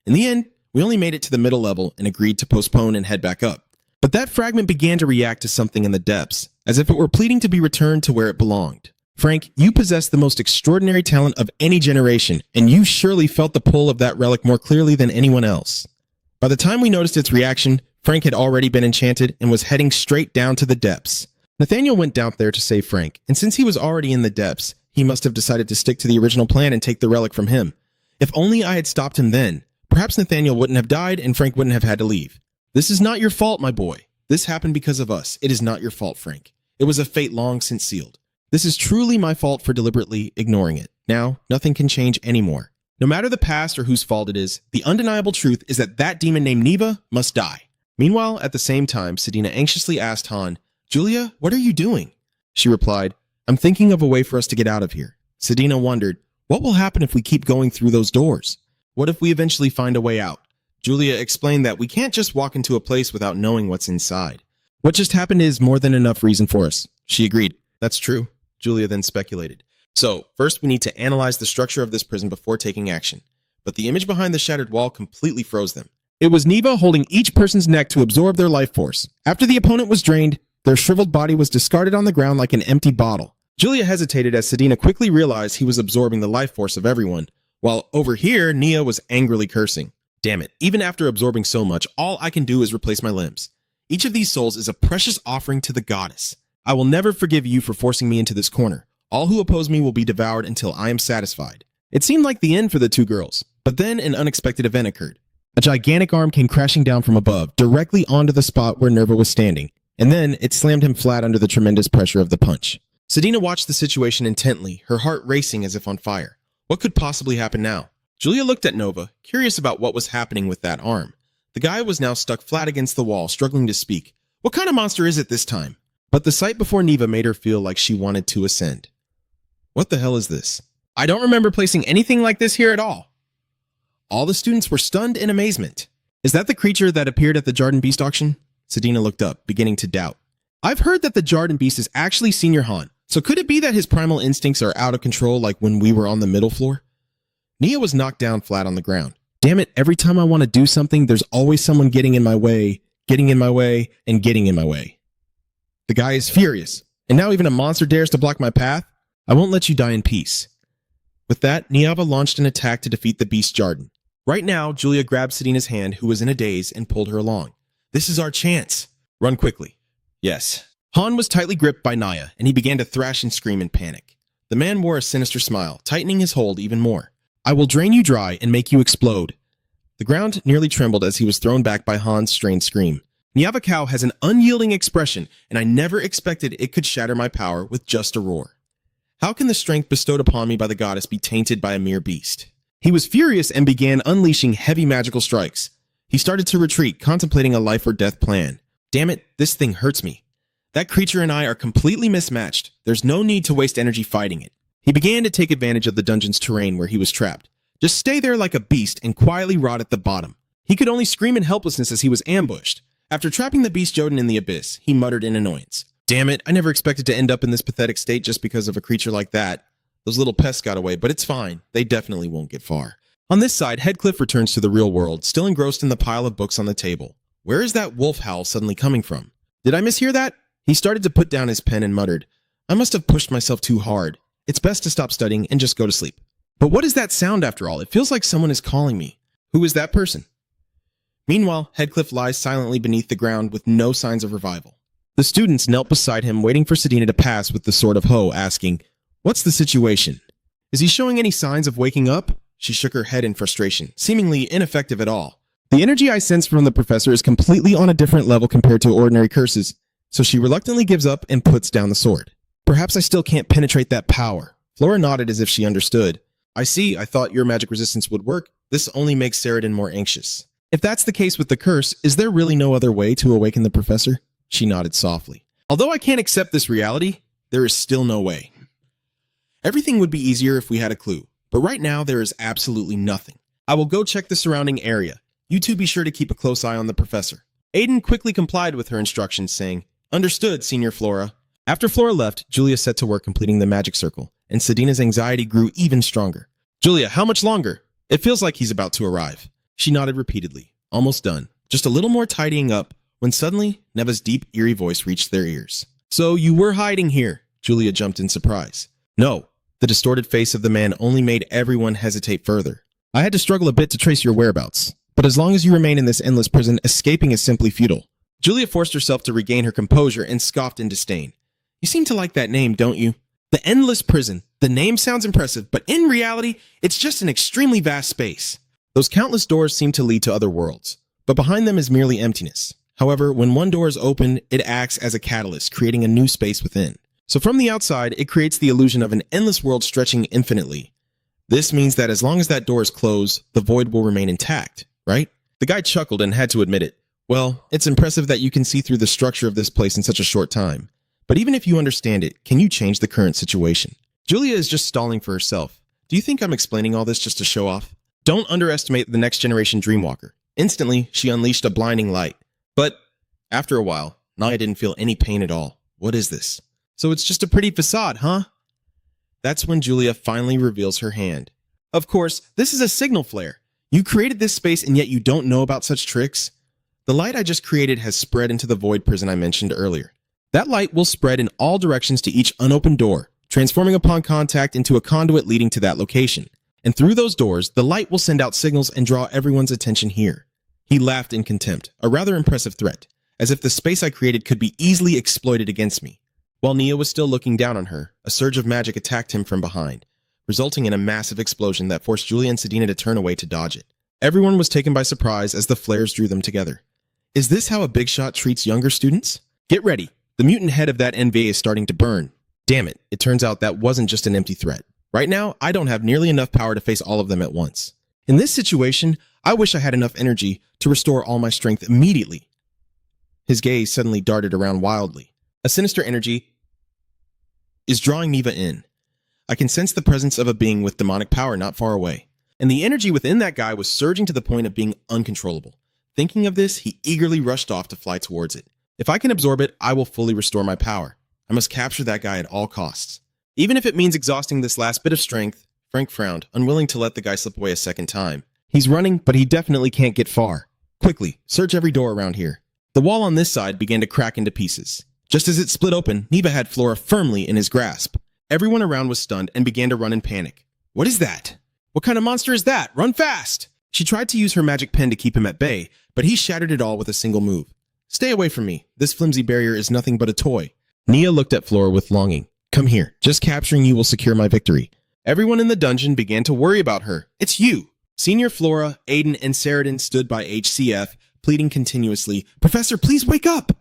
Speaker 2: In the end, we only made it to the middle level and agreed to postpone and head back up. But that fragment began to react to something in the depths, as if it were pleading to be returned to where it belonged. Frank, you possess the most extraordinary talent of any generation, and you surely felt the pull of that relic more clearly than anyone else. By the time we noticed its reaction, Frank had already been enchanted and was heading straight down to the depths. Nathaniel went down there to save Frank, and since he was already in the depths, he must have decided to stick to the original plan and take the relic from him. If only I had stopped him then, perhaps Nathaniel wouldn't have died and Frank wouldn't have had to leave. This is not your fault, my boy. This happened because of us. It is not your fault, Frank. It was a fate long since sealed. This is truly my fault for deliberately ignoring it. Now, nothing can change anymore. No matter the past or whose fault it is, the undeniable truth is that that demon named Neva must die. Meanwhile, at the same time, Sedina anxiously asked Han, Julia, what are you doing? She replied, I'm thinking of a way for us to get out of here. Sedina wondered, what will happen if we keep going through those doors? What if we eventually find a way out? Julia explained that we can't just walk into a place without knowing what's inside. What just happened is more than enough reason for us. She agreed. That's true. Julia then speculated. So, first we need to analyze the structure of this prison before taking action. But the image behind the shattered wall completely froze them. It was Neva holding each person's neck to absorb their life force. After the opponent was drained, their shriveled body was discarded on the ground like an empty bottle. Julia hesitated as Sedina quickly realized he was absorbing the life force of everyone, while over here, Nia was angrily cursing. Damn it, even after absorbing so much, all I can do is replace my limbs. Each of these souls is a precious offering to the goddess. I will never forgive you for forcing me into this corner. All who oppose me will be devoured until I am satisfied. It seemed like the end for the two girls, but then an unexpected event occurred. A gigantic arm came crashing down from above, directly onto the spot where Nerva was standing, and then it slammed him flat under the tremendous pressure of the punch. Sedina watched the situation intently, her heart racing as if on fire. What could possibly happen now? Julia looked at Nova, curious about what was happening with that arm. The guy was now stuck flat against the wall, struggling to speak. What kind of monster is it this time? But the sight before Neva made her feel like she wanted to ascend. What the hell is this? I don't remember placing anything like this here at all. All the students were stunned in amazement. Is that the creature that appeared at the Jarden Beast auction? Sedina looked up, beginning to doubt. I've heard that the Jarden Beast is actually Senior Han, so could it be that his primal instincts are out of control like when we were on the middle floor? Nia was knocked down flat on the ground. Damn it, every time I want to do something, there's always someone getting in my way, getting in my way, and getting in my way. The guy is furious, and now even a monster dares to block my path? I won't let you die in peace. With that, Niava launched an attack to defeat the beast Jarden. Right now, Julia grabbed Sedina's hand, who was in a daze, and pulled her along. This is our chance. Run quickly. Yes. Han was tightly gripped by Naya, and he began to thrash and scream in panic. The man wore a sinister smile, tightening his hold even more. I will drain you dry and make you explode. The ground nearly trembled as he was thrown back by Han's strained scream. Niava Cow has an unyielding expression, and I never expected it could shatter my power with just a roar. How can the strength bestowed upon me by the goddess be tainted by a mere beast? He was furious and began unleashing heavy magical strikes. He started to retreat, contemplating a life or death plan. Damn it, this thing hurts me. That creature and I are completely mismatched. There's no need to waste energy fighting it. He began to take advantage of the dungeon's terrain where he was trapped. Just stay there like a beast and quietly rot at the bottom. He could only scream in helplessness as he was ambushed. After trapping the beast Joden in the abyss, he muttered in annoyance. Damn it, I never expected to end up in this pathetic state just because of a creature like that. Those little pests got away, but it's fine. They definitely won't get far. On this side, Headcliff returns to the real world, still engrossed in the pile of books on the table. Where is that wolf howl suddenly coming from? Did I mishear that? He started to put down his pen and muttered, I must have pushed myself too hard. It's best to stop studying and just go to sleep. But what is that sound after all? It feels like someone is calling me. Who is that person? Meanwhile, Headcliff lies silently beneath the ground with no signs of revival. The students knelt beside him, waiting for Sedina to pass with the sword of Ho, asking, What's the situation? Is he showing any signs of waking up? She shook her head in frustration, seemingly ineffective at all. The energy I sense from the professor is completely on a different level compared to ordinary curses, so she reluctantly gives up and puts down the sword. Perhaps I still can't penetrate that power. Flora nodded as if she understood. I see, I thought your magic resistance would work. This only makes Saradin more anxious. If that's the case with the curse, is there really no other way to awaken the professor? She nodded softly. Although I can't accept this reality, there is still no way. Everything would be easier if we had a clue, but right now there is absolutely nothing. I will go check the surrounding area. You two be sure to keep a close eye on the professor. Aiden quickly complied with her instructions, saying, "Understood, Senior Flora." After Flora left, Julia set to work completing the magic circle, and Sedina's anxiety grew even stronger. "Julia, how much longer? It feels like he's about to arrive." She nodded repeatedly. Almost done. Just a little more tidying up, when suddenly, Neva's deep, eerie voice reached their ears. "So you were hiding here?" Julia jumped in surprise. "No." The distorted face of the man only made everyone hesitate further. "I had to struggle a bit to trace your whereabouts. But as long as you remain in this endless prison, escaping is simply futile." Julia forced herself to regain her composure and scoffed in disdain. "You seem to like that name, don't you? The endless prison. The name sounds impressive, but in reality, it's just an extremely vast space. Those countless doors seem to lead to other worlds, but behind them is merely emptiness. However, when one door is open, it acts as a catalyst, creating a new space within. So from the outside, it creates the illusion of an endless world stretching infinitely. This means that as long as that door is closed, the void will remain intact, right?" The guy chuckled and had to admit it. "Well, it's impressive that you can see through the structure of this place in such a short time. But even if you understand it, can you change the current situation?" Julia is just stalling for herself. "Do you think I'm explaining all this just to show off? Don't underestimate the next generation Dreamwalker." Instantly, she unleashed a blinding light. But after a while, Naya didn't feel any pain at all. What is this? So it's just a pretty facade, huh? That's when Julia finally reveals her hand. "Of course, this is a signal flare. You created this space and yet you don't know about such tricks? The light I just created has spread into the void prison I mentioned earlier. That light will spread in all directions to each unopened door, transforming upon contact into a conduit leading to that location. And through those doors, the light will send out signals and draw everyone's attention here." He laughed in contempt, a rather impressive threat, as if the space I created could be easily exploited against me. While Nia was still looking down on her, a surge of magic attacked him from behind, resulting in a massive explosion that forced Julia and Sedina to turn away to dodge it. Everyone was taken by surprise as the flares drew them together. Is this how a big shot treats younger students? Get ready. The mutant head of that NVA is starting to burn. Damn it, it turns out that wasn't just an empty threat. Right now, I don't have nearly enough power to face all of them at once. In this situation, I wish I had enough energy to restore all my strength immediately. His gaze suddenly darted around wildly. A sinister energy is drawing Neva in. I can sense the presence of a being with demonic power not far away. And the energy within that guy was surging to the point of being uncontrollable. Thinking of this, he eagerly rushed off to fly towards it. If I can absorb it, I will fully restore my power. I must capture that guy at all costs. Even if it means exhausting this last bit of strength, Frank frowned, unwilling to let the guy slip away a second time. He's running, but he definitely can't get far. Quickly, search every door around here. The wall on this side began to crack into pieces. Just as it split open, Neva had Flora firmly in his grasp. Everyone around was stunned and began to run in panic. What is that? What kind of monster is that? Run fast! She tried to use her magic pen to keep him at bay, but he shattered it all with a single move. Stay away from me. This flimsy barrier is nothing but a toy. Nia looked at Flora with longing. Come here. Just capturing you will secure my victory. Everyone in the dungeon began to worry about her. It's you! Senior Flora, Aiden, and Saradin stood by HCF, pleading continuously, Professor, please wake up!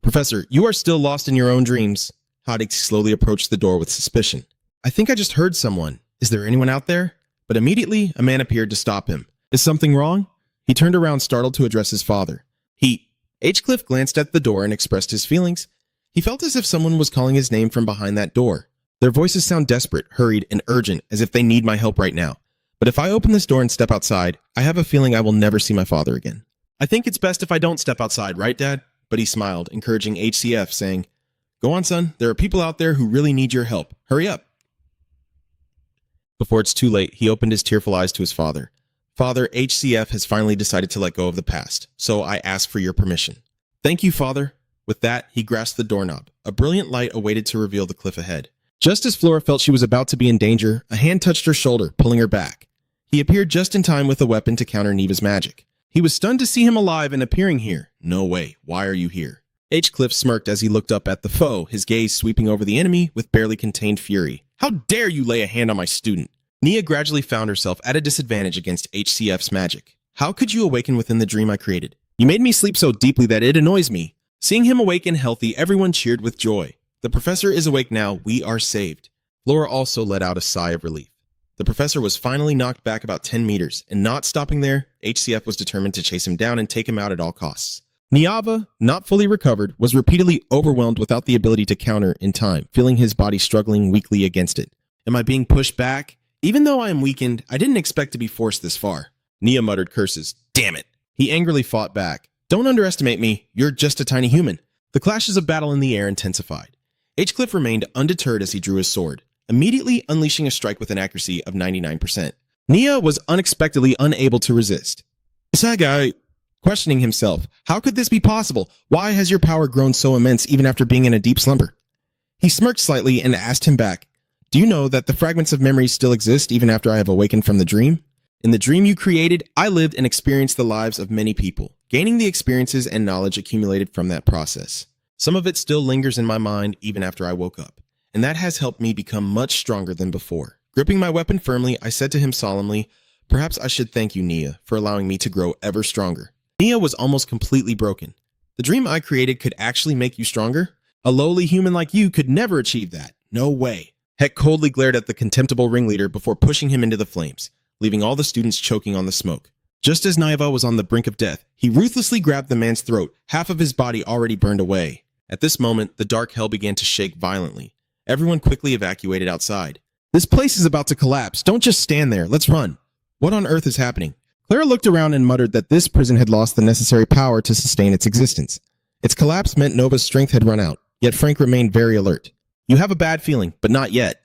Speaker 2: Professor, you are still lost in your own dreams. Hadik slowly approached the door with suspicion. I think I just heard someone. Is there anyone out there? But immediately, a man appeared to stop him. Is something wrong? He turned around, startled, to address his father. H-Cliff glanced at the door and expressed his feelings. He felt as if someone was calling his name from behind that door. Their voices sound desperate, hurried, and urgent, as if they need my help right now. But if I open this door and step outside, I have a feeling I will never see my father again. I think it's best if I don't step outside, right, Dad? But he smiled, encouraging HCF, saying, Go on, son. There are people out there who really need your help. Hurry up. Before it's too late, he opened his tearful eyes to his father. Father, HCF has finally decided to let go of the past, so I ask for your permission. Thank you, Father. With that, he grasped the doorknob. A brilliant light awaited to reveal the cliff ahead. Just as Flora felt she was about to be in danger, a hand touched her shoulder, pulling her back. He appeared just in time with a weapon to counter Neva's magic. He was stunned to see him alive and appearing here. No way. Why are you here? H-Cliff smirked as he looked up at the foe, his gaze sweeping over the enemy with barely contained fury. How dare you lay a hand on my student? Nia gradually found herself at a disadvantage against HCF's magic. How could you awaken within the dream I created? You made me sleep so deeply that it annoys me. Seeing him awake and healthy, everyone cheered with joy. The professor is awake now. We are saved. Flora also let out a sigh of relief. The professor was finally knocked back about 10 meters, and not stopping there, HCF was determined to chase him down and take him out at all costs. Niava, not fully recovered, was repeatedly overwhelmed without the ability to counter in time, feeling his body struggling weakly against it. Am I being pushed back? Even though I am weakened, I didn't expect to be forced this far. Nia muttered curses. Damn it. He angrily fought back. Don't underestimate me. You're just a tiny human. The clashes of battle in the air intensified. H-Cliff remained undeterred as he drew his sword, immediately unleashing a strike with an accuracy of 99%. Nia was unexpectedly unable to resist. Sagai, questioning himself, how could this be possible? Why has your power grown so immense even after being in a deep slumber? He smirked slightly and asked him back, do you know that the fragments of memory still exist even after I have awakened from the dream? In the dream you created, I lived and experienced the lives of many people, gaining the experiences and knowledge accumulated from that process. Some of it still lingers in my mind even after I woke up, and that has helped me become much stronger than before. Gripping my weapon firmly, I said to him solemnly, perhaps I should thank you, Nia, for allowing me to grow ever stronger. Nia was almost completely broken. The dream I created could actually make you stronger? A lowly human like you could never achieve that. No way. Heck coldly glared at the contemptible ringleader before pushing him into the flames, leaving all the students choking on the smoke. Just as Niava was on the brink of death, he ruthlessly grabbed the man's throat, half of his body already burned away. At this moment, the dark hell began to shake violently. Everyone quickly evacuated outside. This place is about to collapse. Don't just stand there. Let's run. What on earth is happening? Clara looked around and muttered that this prison had lost the necessary power to sustain its existence. Its collapse meant Nova's strength had run out, yet Frank remained very alert. You have a bad feeling, but not yet.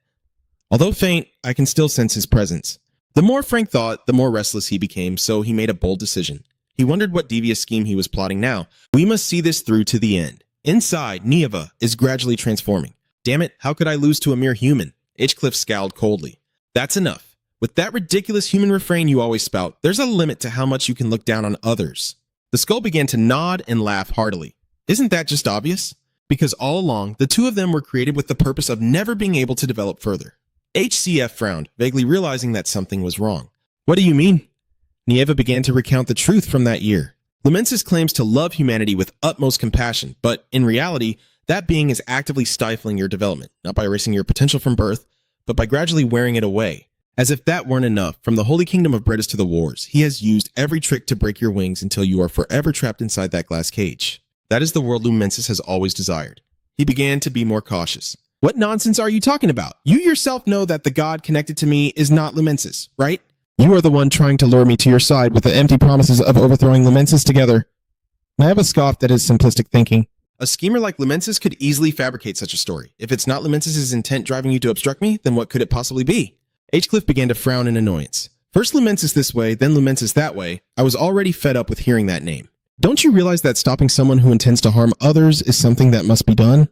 Speaker 2: Although faint, I can still sense his presence. The more Frank thought, the more restless he became, so he made a bold decision. He wondered what devious scheme he was plotting now. We must see this through to the end. Inside, Niava is gradually transforming. Damn it, how could I lose to a mere human? H-Cliff scowled coldly. That's enough. With that ridiculous human refrain you always spout, there's a limit to how much you can look down on others. The skull began to nod and laugh heartily. Isn't that just obvious? Because all along, the two of them were created with the purpose of never being able to develop further. HCF frowned, vaguely realizing that something was wrong. What do you mean? Nieva began to recount the truth from that year. Lumensis claims to love humanity with utmost compassion, but in reality, that being is actively stifling your development, not by erasing your potential from birth, but by gradually wearing it away. As if that weren't enough, from the Holy Kingdom of Bretis to the wars, he has used every trick to break your wings until you are forever trapped inside that glass cage. That is the world Lumensis has always desired. He began to be more cautious. What nonsense are you talking about? You yourself know that the god connected to me is not Lumensis, right? You are the one trying to lure me to your side with the empty promises of overthrowing Lumensis together. Nieva scoffed at his simplistic thinking. A schemer like Lumensis could easily fabricate such a story. If it's not Lumensis' intent driving you to obstruct me, then what could it possibly be? H-Cliff began to frown in annoyance. First Lumensis this way, then Lumensis that way. I was already fed up with hearing that name. Don't you realize that stopping someone who intends to harm others is something that must be done?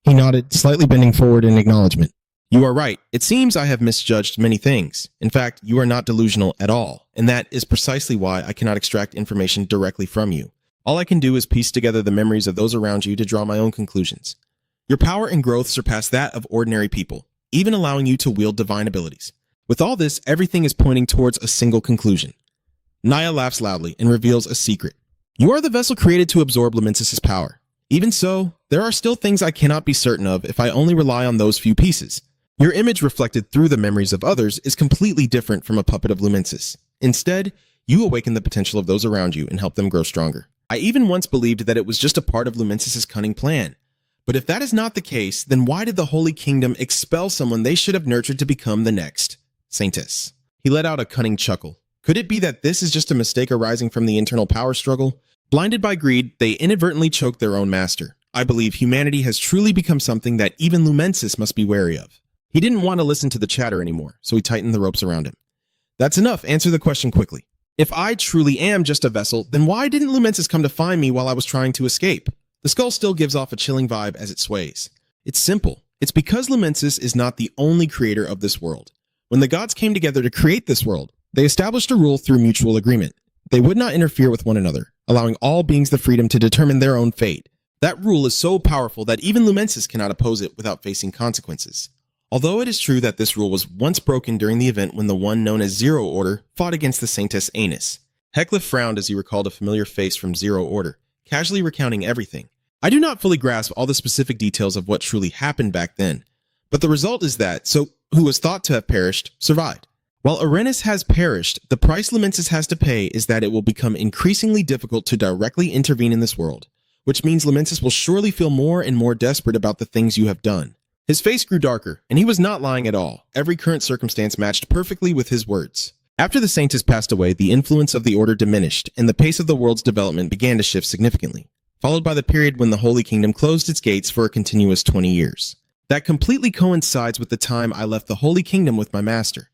Speaker 2: He nodded, slightly bending forward in acknowledgement. You are right. It seems I have misjudged many things. In fact, you are not delusional at all, and that is precisely why I cannot extract information directly from you. All I can do is piece together the memories of those around you to draw my own conclusions. Your power and growth surpass that of ordinary people, even allowing you to wield divine abilities. With all this, everything is pointing towards a single conclusion. Naya laughs loudly and reveals a secret. You are the vessel created to absorb Lumensis' power. Even so, there are still things I cannot be certain of if I only rely on those few pieces. Your image reflected through the memories of others is completely different from a puppet of Lumensis. Instead, you awaken the potential of those around you and help them grow stronger. I even once believed that it was just a part of Lumensis' cunning plan. But if that is not the case, then why did the Holy Kingdom expel someone they should have nurtured to become the next Saintess? He let out a cunning chuckle. Could it be that this is just a mistake arising from the internal power struggle? Blinded by greed, they inadvertently choked their own master. I believe humanity has truly become something that even Lumensis must be wary of. He didn't want to listen to the chatter anymore, so he tightened the ropes around him. That's enough. Answer the question quickly. If I truly am just a vessel, then why didn't Lumensis come to find me while I was trying to escape? The skull still gives off a chilling vibe as it sways. It's simple. It's because Lumensis is not the only creator of this world. When the gods came together to create this world, they established a rule through mutual agreement. They would not interfere with one another, allowing all beings the freedom to determine their own fate. That rule is so powerful that even Lumensis cannot oppose it without facing consequences. Although it is true that this rule was once broken during the event when the one known as Zero Order fought against the Saintess Anus. Heckliff frowned as he recalled a familiar face from Zero Order, casually recounting everything. I do not fully grasp all the specific details of what truly happened back then, but the result is that, who was thought to have perished, survived.
Speaker 1: While Arenis has perished, the price Lamensis has to pay is that it will become increasingly difficult to directly intervene in this world, which means Lamensis will surely feel more and more desperate about the things you have done. His face grew darker, and he was not lying at all. Every current circumstance matched perfectly with his words. After the Saint has passed away, the influence of the Order diminished, and the pace of the world's development began to shift significantly, followed by the period when the Holy Kingdom closed its gates for a continuous 20 years. That completely coincides with the time I left the Holy Kingdom with my master.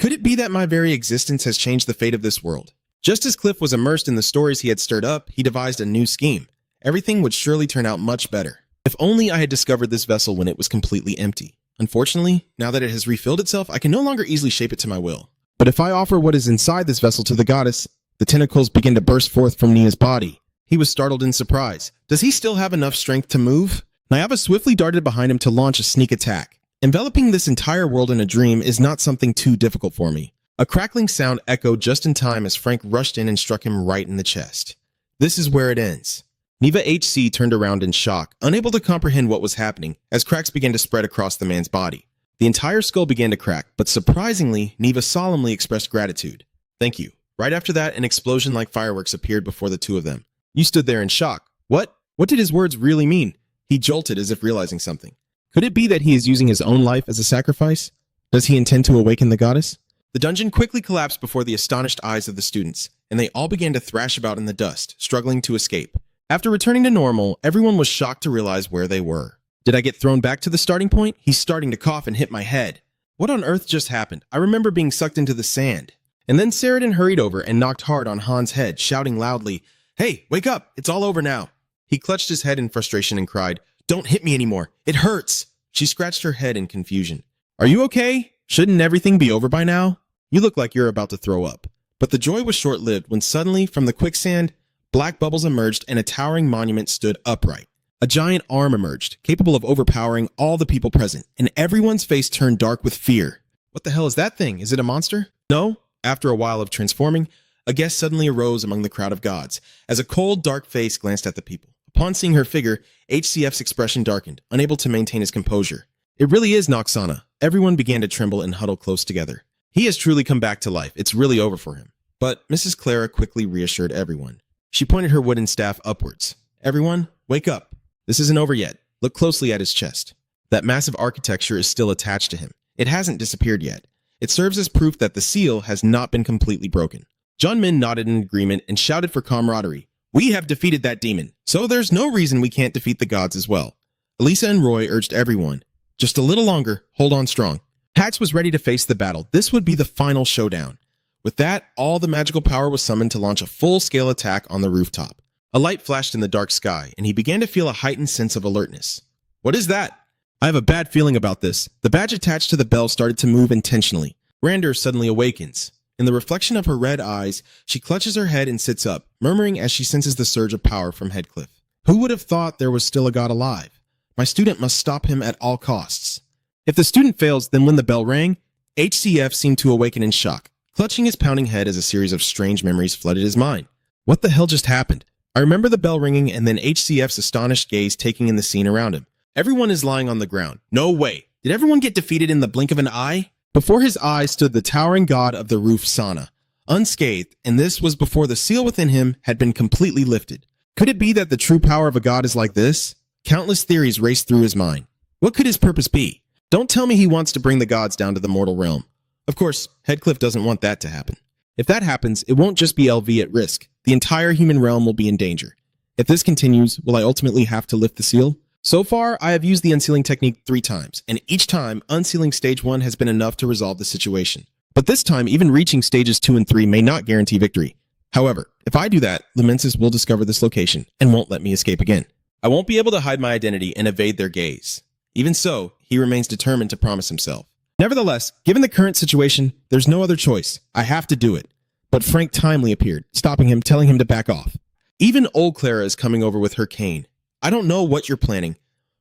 Speaker 1: Could it be that my very existence has changed the fate of this world? Just as Cliff was immersed in the stories he had stirred up, he devised a new scheme. Everything would surely turn out much better. If only I had discovered this vessel when it was completely empty. Unfortunately, now that it has refilled itself, I can no longer easily shape it to my will. But if I offer what is inside this vessel to the goddess, the tentacles begin to burst forth from Nia's body. He was startled in surprise. Does he still have enough strength to move? Nyava swiftly darted behind him to launch a sneak attack. Enveloping this entire world in a dream is not something too difficult for me. A crackling sound echoed just in time as Frank rushed in and struck him right in the chest. This is where it ends. Neva HC turned around in shock, unable to comprehend what was happening, as cracks began to spread across the man's body. The entire skull began to crack, but surprisingly, Neva solemnly expressed gratitude. Thank you. Right after that, an explosion like fireworks appeared before the two of them. You stood there in shock. What? What did his words really mean? He jolted as if realizing something. Could it be that he is using his own life as a sacrifice? Does he intend to awaken the goddess? The dungeon quickly collapsed before the astonished eyes of the students, and they all began to thrash about in the dust, struggling to escape. After returning to normal, everyone was shocked to realize where they were. Did I get thrown back to the starting point? He's starting to cough and hit my head. What on earth just happened? I remember being sucked into the sand. And then Saradin hurried over and knocked hard on Han's head, shouting loudly, "Hey, wake up! It's all over now!" He clutched his head in frustration and cried, "Don't hit me anymore! It hurts!" She scratched her head in confusion. "Are you okay? Shouldn't everything be over by now? You look like you're about to throw up." But the joy was short-lived when suddenly, from the quicksand, black bubbles emerged and a towering monument stood upright. A giant arm emerged, capable of overpowering all the people present, and everyone's face turned dark with fear. What the hell is that thing? Is it a monster? No. After a while of transforming, a guest suddenly arose among the crowd of gods, as a cold, dark face glanced at the people. Upon seeing her figure, HCF's expression darkened, unable to maintain his composure. It really is Noxana. Everyone began to tremble and huddle close together. He has truly come back to life. It's really over for him. But Mrs. Clara quickly reassured everyone. She pointed her wooden staff upwards. Everyone, wake up. This isn't over yet. Look closely at his chest. That massive architecture is still attached to him. It hasn't disappeared yet. It serves as proof that the seal has not been completely broken. John Min nodded in agreement and shouted for camaraderie. We have defeated that demon, so there's no reason we can't defeat the gods as well. Elisa and Roy urged everyone. Just a little longer, hold on strong. Hax was ready to face the battle. This would be the final showdown. With that, all the magical power was summoned to launch a full-scale attack on the rooftop. A light flashed in the dark sky, and he began to feel a heightened sense of alertness. What is that? I have a bad feeling about this. The badge attached to the bell started to move intentionally. Rander suddenly awakens. In the reflection of her red eyes, she clutches her head and sits up, murmuring as she senses the surge of power from Headcliff. Who would have thought there was still a god alive? My student must stop him at all costs. If the student fails, then when the bell rang, HCF seemed to awaken in shock. Clutching his pounding head as a series of strange memories flooded his mind. What the hell just happened? I remember the bell ringing and then HCF's astonished gaze taking in the scene around him. Everyone is lying on the ground. No way. Did everyone get defeated in the blink of an eye? Before his eyes stood the towering god of the roof, Sana, unscathed, and this was before the seal within him had been completely lifted. Could it be that the true power of a god is like this? Countless theories raced through his mind. What could his purpose be? Don't tell me he wants to bring the gods down to the mortal realm. Of course, Headcliff doesn't want that to happen. If that happens, it won't just be LV at risk. The entire human realm will be in danger. If this continues, will I ultimately have to lift the seal? So far, I have used the unsealing technique 3 times, and each time, unsealing stage 1 has been enough to resolve the situation. But this time, even reaching stages 2 and 3 may not guarantee victory. However, if I do that, Lamensis will discover this location and won't let me escape again. I won't be able to hide my identity and evade their gaze. Even so, he remains determined to promise himself. Nevertheless, given the current situation, there's no other choice. I have to do it. But Frank timely appeared, stopping him, telling him to back off. Even old Clara is coming over with her cane. I don't know what you're planning,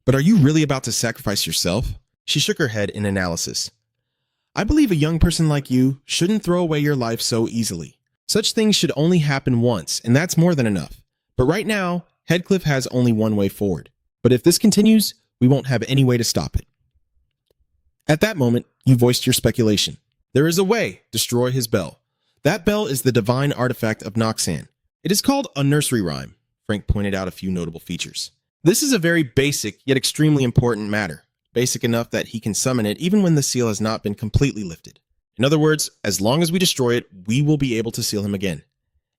Speaker 1: but are you really about to sacrifice yourself? She shook her head in analysis. I believe a young person like you shouldn't throw away your life so easily. Such things should only happen once, and that's more than enough. But right now, Headcliff has only one way forward. But if this continues, we won't have any way to stop it. At that moment, you voiced your speculation. There is a way. Destroy his bell. That bell is the divine artifact of Noxan. It is called a nursery rhyme. Frank pointed out a few notable features. This is a very basic, yet extremely important matter. Basic enough that he can summon it even when the seal has not been completely lifted. In other words, as long as we destroy it, we will be able to seal him again.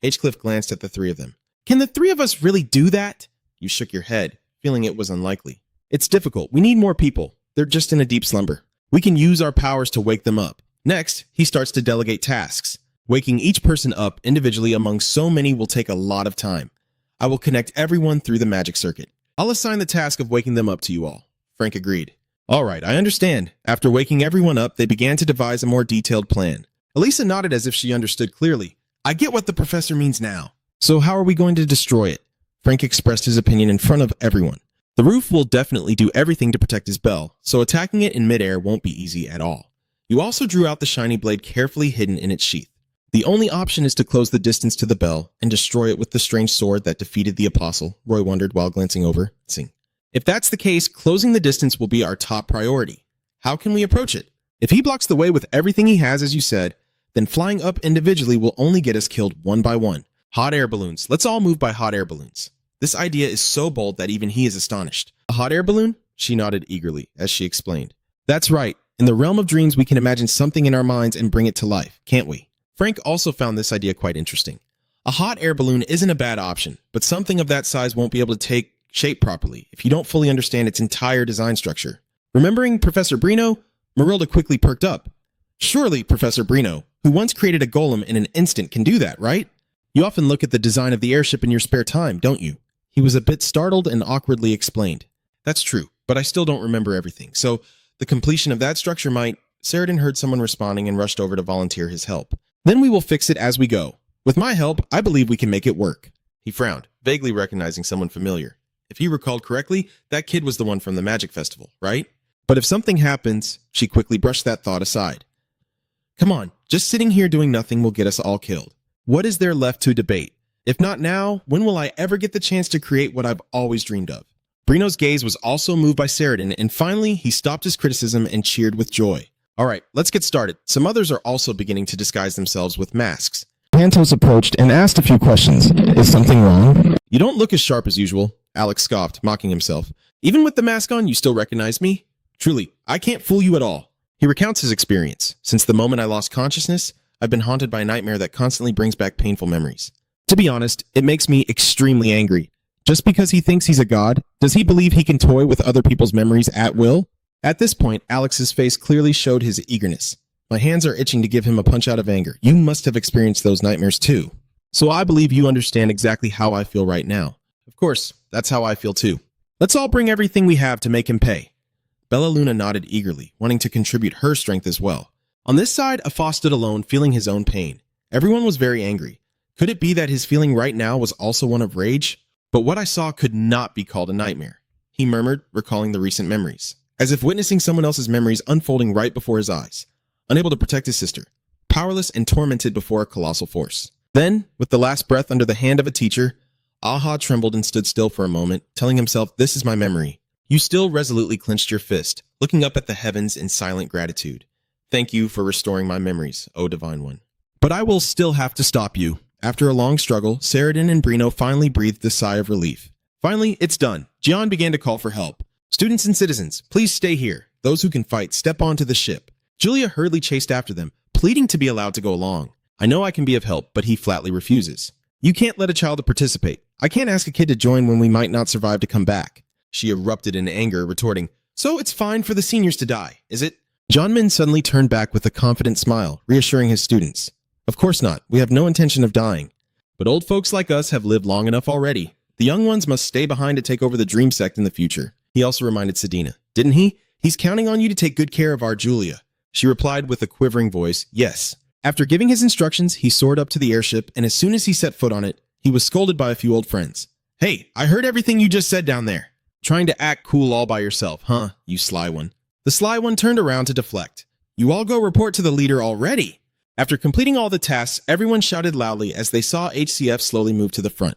Speaker 1: H. glanced at the three of them. Can the three of us really do that? You shook your head, feeling it was unlikely. It's difficult. We need more people. They're just in a deep slumber. We can use our powers to wake them up. Next, he starts to delegate tasks. Waking each person up individually among so many will take a lot of time. I will connect everyone through the magic circuit. I'll assign the task of waking them up to you all. Frank agreed. All right, I understand. After waking everyone up, they began to devise a more detailed plan. Elisa nodded as if she understood clearly. I get what the professor means now. So how are we going to destroy it? Frank expressed his opinion in front of everyone. The roof will definitely do everything to protect his bell, so attacking it in midair won't be easy at all. You also drew out the shiny blade carefully hidden in its sheath. The only option is to close the distance to the bell and destroy it with the strange sword that defeated the apostle, Roy wondered while glancing over. If that's the case, closing the distance will be our top priority. How can we approach it? If he blocks the way with everything he has, as you said, then flying up individually will only get us killed one by one. Hot air balloons. Let's all move by hot air balloons. This idea is so bold that even he is astonished. A hot air balloon? She nodded eagerly as she explained. That's right. In the realm of dreams, we can imagine something in our minds and bring it to life, can't we? Frank also found this idea quite interesting. A hot air balloon isn't a bad option, but something of that size won't be able to take shape properly if you don't fully understand its entire design structure. Remembering Professor Brino, Marilda quickly perked up. Surely Professor Brino, who once created a golem in an instant, can do that, right? You often look at the design of the airship in your spare time, don't you? He was a bit startled and awkwardly explained. That's true, but I still don't remember everything, so the completion of that structure might... Sheridan heard someone responding and rushed over to volunteer his help. Then we will fix it as we go. With my help, I believe we can make it work. He frowned, vaguely recognizing someone familiar. If he recalled correctly, that kid was the one from the Magic Festival, right? But if something happens, she quickly brushed that thought aside. Come on, just sitting here doing nothing will get us all killed. What is there left to debate? If not now, when will I ever get the chance to create what I've always dreamed of? Brino's gaze was also moved by Sheridan, and finally, he stopped his criticism and cheered with joy. All right, let's get started. Some others are also beginning to disguise themselves with masks.
Speaker 2: Pantos approached and asked a few questions. Is something wrong?
Speaker 1: You don't look as sharp as usual, Alex scoffed, mocking himself. Even with the mask on, you still recognize me? Truly, I can't fool you at all. He recounts his experience. Since the moment I lost consciousness, I've been haunted by a nightmare that constantly brings back painful memories. To be honest, it makes me extremely angry. Just because he thinks he's a god, does he believe he can toy with other people's memories at will? At this point, Alex's face clearly showed his eagerness. My hands are itching to give him a punch out of anger. You must have experienced those nightmares too. So I believe you understand exactly how I feel right now. Of course, that's how I feel too. Let's all bring everything we have to make him pay. Bella Luna nodded eagerly, wanting to contribute her strength as well. On this side, Afa stood alone, feeling his own pain. Everyone was very angry. Could it be that his feeling right now was also one of rage? But what I saw could not be called a nightmare, he murmured, recalling the recent memories, as if witnessing someone else's memories unfolding right before his eyes. Unable to protect his sister, powerless and tormented before a colossal force. Then, with the last breath under the hand of a teacher, Aha trembled and stood still for a moment, telling himself, this is my memory. You still resolutely clenched your fist, looking up at the heavens in silent gratitude. Thank you for restoring my memories, O Divine One. But I will still have to stop you. After a long struggle, Sheridan and Brino finally breathed a sigh of relief. Finally, it's done. Gian began to call for help. Students and citizens, please stay here. Those who can fight, step onto the ship. Julia hurriedly chased after them, pleading to be allowed to go along. I know I can be of help, but he flatly refuses. You can't let a child participate. I can't ask a kid to join when we might not survive to come back. She erupted in anger, retorting, so it's fine for the seniors to die, is it? Johnmin suddenly turned back with a confident smile, reassuring his students. Of course not. We have no intention of dying. But old folks like us have lived long enough already. The young ones must stay behind to take over the dream sect in the future. He also reminded Sedina. Didn't he? He's counting on you to take good care of our Julia. She replied with a quivering voice, yes. After giving his instructions, he soared up to the airship, and as soon as he set foot on it, he was scolded by a few old friends. Hey, I heard everything you just said down there. Trying to act cool all by yourself, huh, you sly one. The sly one turned around to deflect. You all go report to the leader already. After completing all the tasks, everyone shouted loudly as they saw HCF slowly move to the front.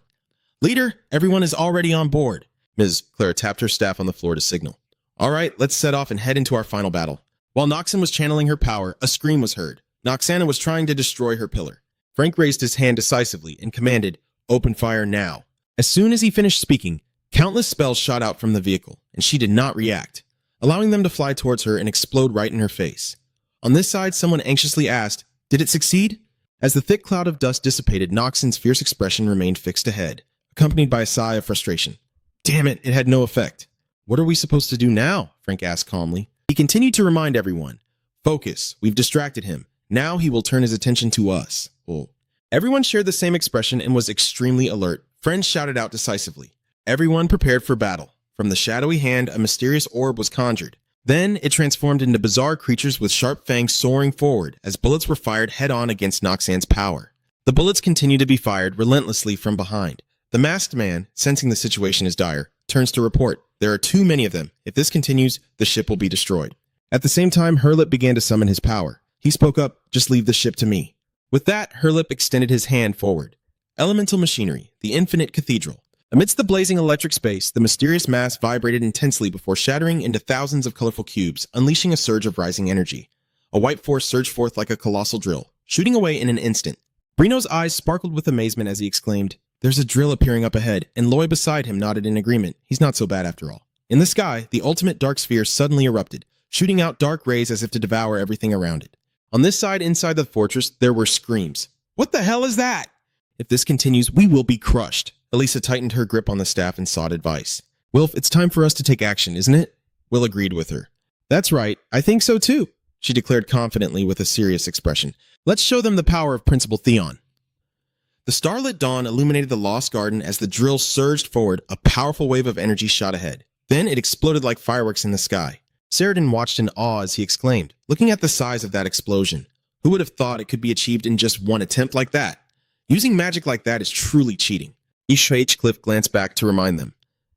Speaker 1: Leader, everyone is already on board. Ms. Clara tapped her staff on the floor to signal. All right, let's set off and head into our final battle. While Noxan was channeling her power, a scream was heard. Noxana was trying to destroy her pillar. Frank raised his hand decisively and commanded, "Open fire now." As soon as he finished speaking, countless spells shot out from the vehicle, and she did not react, allowing them to fly towards her and explode right in her face. On this side, someone anxiously asked, "Did it succeed?" As the thick cloud of dust dissipated, Noxan's fierce expression remained fixed ahead, accompanied by a sigh of frustration. Damn it, it had no effect. "What are we supposed to do now?" Frank asked calmly. He continued to remind everyone, "Focus, we've distracted him. Now he will turn his attention to us." Oh. Everyone shared the same expression and was extremely alert. Friends shouted out decisively. Everyone prepared for battle. From the shadowy hand, a mysterious orb was conjured. Then it transformed into bizarre creatures with sharp fangs soaring forward as bullets were fired head-on against Noxan's power. The bullets continued to be fired relentlessly from behind. The masked man, sensing the situation is dire, turns to report, "There are too many of them. If this continues, the ship will be destroyed." At the same time, Hurlip began to summon his power. He spoke up, "Just leave the ship to me." With that, Hurlip extended his hand forward. Elemental machinery, the infinite cathedral. Amidst the blazing electric space, the mysterious mass vibrated intensely before shattering into thousands of colorful cubes, unleashing a surge of rising energy. A white force surged forth like a colossal drill, shooting away in an instant. Brino's eyes sparkled with amazement as he exclaimed, "There's a drill appearing up ahead," and Loy beside him nodded in agreement. He's not so bad after all. In the sky, the ultimate dark sphere suddenly erupted, shooting out dark rays as if to devour everything around it. On this side, inside the fortress, there were screams. "What the hell is that?" "If this continues, we will be crushed." Elisa tightened her grip on the staff and sought advice. "Wilf, it's time for us to take action, isn't it?" Will agreed with her. "That's right, I think so too," she declared confidently with a serious expression. "Let's show them the power of Principal Theon." The starlit dawn illuminated the Lost Garden as the drill surged forward, a powerful wave of energy shot ahead. Then it exploded like fireworks in the sky. Sheridan watched in awe as he exclaimed, looking at the size of that explosion. Who would have thought it could be achieved in just one attempt like that? Using magic like that is truly cheating. Cliff glanced back to remind them.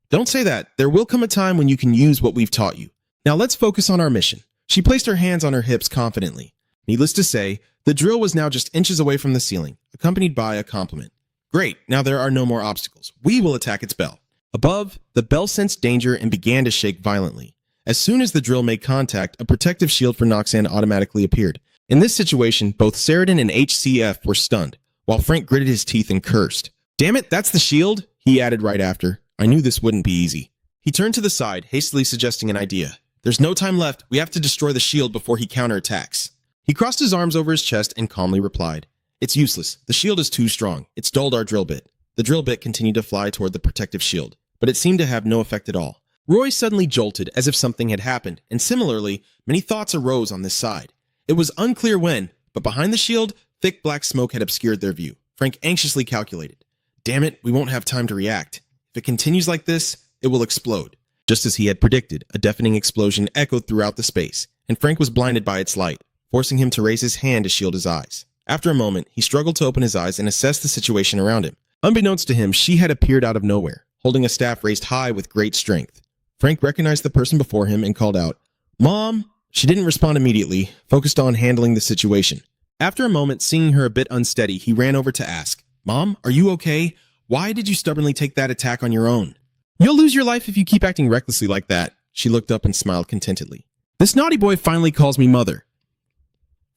Speaker 1: "Don't say that. There will come a time when you can use what we've taught you. Now let's focus on our mission." She placed her hands on her hips confidently. Needless to say, the drill was now just inches away from the ceiling, accompanied by a compliment. "Great, now there are no more obstacles. We will attack its bell." Above, the bell sensed danger and began to shake violently. As soon as the drill made contact, a protective shield for Noxan automatically appeared. In this situation, both Sheridan and HCF were stunned, while Frank gritted his teeth and cursed. "Damn it, that's the shield," he added right after. "I knew this wouldn't be easy." He turned to the side, hastily suggesting an idea. "There's no time left. We have to destroy the shield before he counterattacks." He crossed his arms over his chest and calmly replied, "It's useless. The shield is too strong. It's dulled our drill bit." The drill bit continued to fly toward the protective shield, but it seemed to have no effect at all. Roy suddenly jolted as if something had happened, and similarly, many thoughts arose on this side. It was unclear when, but behind the shield, thick black smoke had obscured their view. Frank anxiously calculated. "Damn it, we won't have time to react. If it continues like this, it will explode." Just as he had predicted, a deafening explosion echoed throughout the space, and Frank was blinded by its light, forcing him to raise his hand to shield his eyes. After a moment, he struggled to open his eyes and assess the situation around him. Unbeknownst to him, she had appeared out of nowhere, holding a staff raised high with great strength. Frank recognized the person before him and called out, "Mom!" She didn't respond immediately, focused on handling the situation. After a moment, seeing her a bit unsteady, he ran over to ask, "Mom, are you okay? Why did you stubbornly take that attack on your own?" "You'll lose your life if you keep acting recklessly like that." She looked up and smiled contentedly. "This naughty boy finally calls me mother."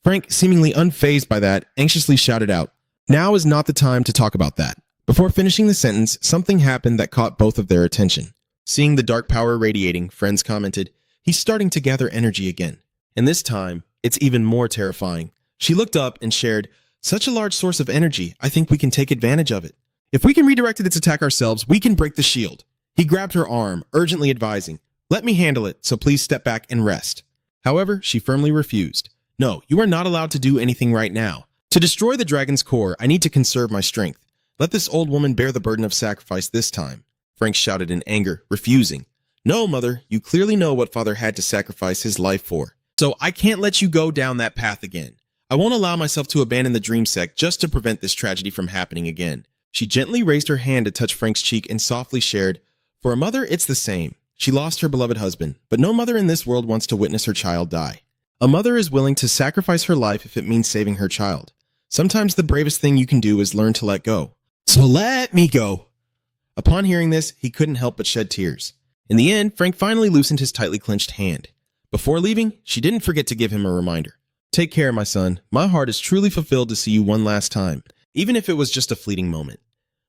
Speaker 1: Frank, seemingly unfazed by that, anxiously shouted out, "Now is not the time to talk about that." Before finishing the sentence, something happened that caught both of their attention. Seeing the dark power radiating, friends commented, "He's starting to gather energy again. And this time, it's even more terrifying." She looked up and shared, "Such a large source of energy, I think we can take advantage of it. If we can redirect its attack ourselves, we can break the shield." He grabbed her arm, urgently advising, "Let me handle it, so please step back and rest." However, she firmly refused. "No, you are not allowed to do anything right now. To destroy the dragon's core, I need to conserve my strength. Let this old woman bear the burden of sacrifice this time." Frank shouted in anger, refusing. "No, Mother, you clearly know what Father had to sacrifice his life for. So I can't let you go down that path again. I won't allow myself to abandon the dream sect just to prevent this tragedy from happening again." She gently raised her hand to touch Frank's cheek and softly shared, "For a mother, it's the same. She lost her beloved husband, but no mother in this world wants to witness her child die. A mother is willing to sacrifice her life if it means saving her child. Sometimes the bravest thing you can do is learn to let go. So let me go." Upon hearing this, he couldn't help but shed tears. In the end, Frank finally loosened his tightly clenched hand. Before leaving, she didn't forget to give him a reminder. Take care, my son. My heart is truly fulfilled to see you one last time, even if it was just a fleeting moment.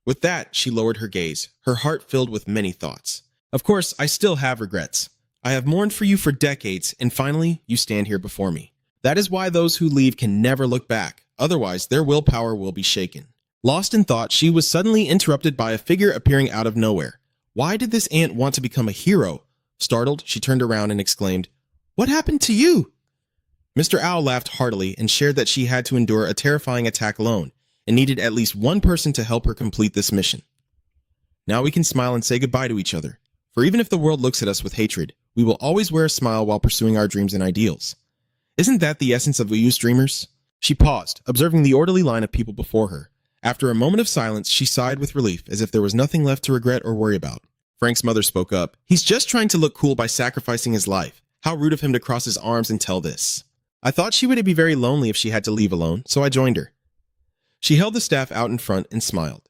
Speaker 1: With that, she lowered her gaze, her heart filled with many thoughts. Of course, I still have regrets. I have mourned for you for decades, and finally, you stand here before me. That is why those who leave can never look back. Otherwise, their willpower will be shaken. Lost in thought, she was suddenly interrupted by a figure appearing out of nowhere. Why did this ant want to become a hero? Startled, she turned around and exclaimed, "What happened to you?" Mr. Owl laughed heartily and shared that she had to endure a terrifying attack alone and needed at least one person to help her complete this mission. Now we can smile and say goodbye to each other. For even if the world looks at us with hatred, we will always wear a smile while pursuing our dreams and ideals. Isn't that the essence of us dreamers? She paused, observing the orderly line of people before her. After a moment of silence, she sighed with relief, as if there was nothing left to regret or worry about. Frank's mother spoke up. "He's just trying to look cool by sacrificing his life. How rude of him to cross his arms and tell this." I thought she would be very lonely if she had to leave alone, so I joined her. She held the staff out in front and smiled.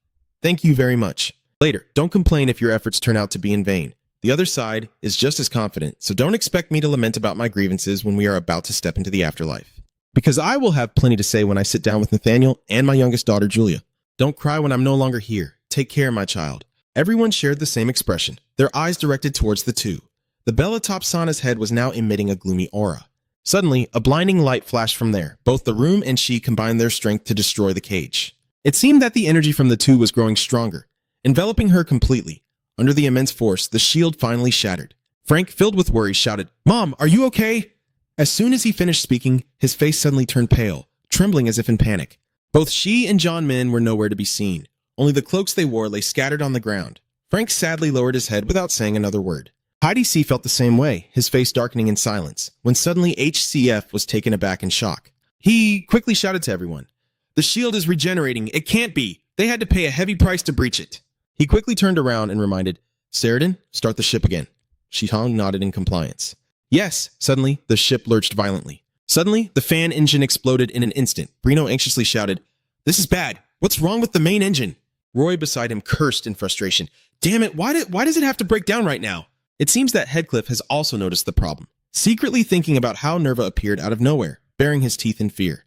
Speaker 1: "Thank you very much. Later, don't complain if your efforts turn out to be in vain. The other side is just as confident, so don't expect me to lament about my grievances when we are about to step into the afterlife. Because I will have plenty to say when I sit down with Nathaniel and my youngest daughter, Julia. Don't cry when I'm no longer here. Take care, my child." Everyone shared the same expression, their eyes directed towards the two. The bell atop Sana's head was now emitting a gloomy aura. Suddenly, a blinding light flashed from there. Both the room and she combined their strength to destroy the cage. It seemed that the energy from the two was growing stronger, enveloping her completely. Under the immense force, the shield finally shattered. Frank, filled with worry, shouted, "Mom, are you okay?" As soon as he finished speaking, his face suddenly turned pale, trembling as if in panic. Both she and John Min were nowhere to be seen. Only the cloaks they wore lay scattered on the ground. Frank sadly lowered his head without saying another word. Heidi C. felt the same way, his face darkening in silence, when suddenly HCF was taken aback in shock. He quickly shouted to everyone, "The shield is regenerating. It can't be. They had to pay a heavy price to breach it." He quickly turned around and reminded, "Sheridan, start the ship again." Shitong nodded in compliance. "Yes." Suddenly, the ship lurched violently. Suddenly, the fan engine exploded in an instant. Brino anxiously shouted, "This is bad. What's wrong with the main engine?" Roy beside him cursed in frustration. "Damn it, why does it have to break down right now?" It seems that Headcliff has also noticed the problem, secretly thinking about how Nerva appeared out of nowhere, baring his teeth in fear.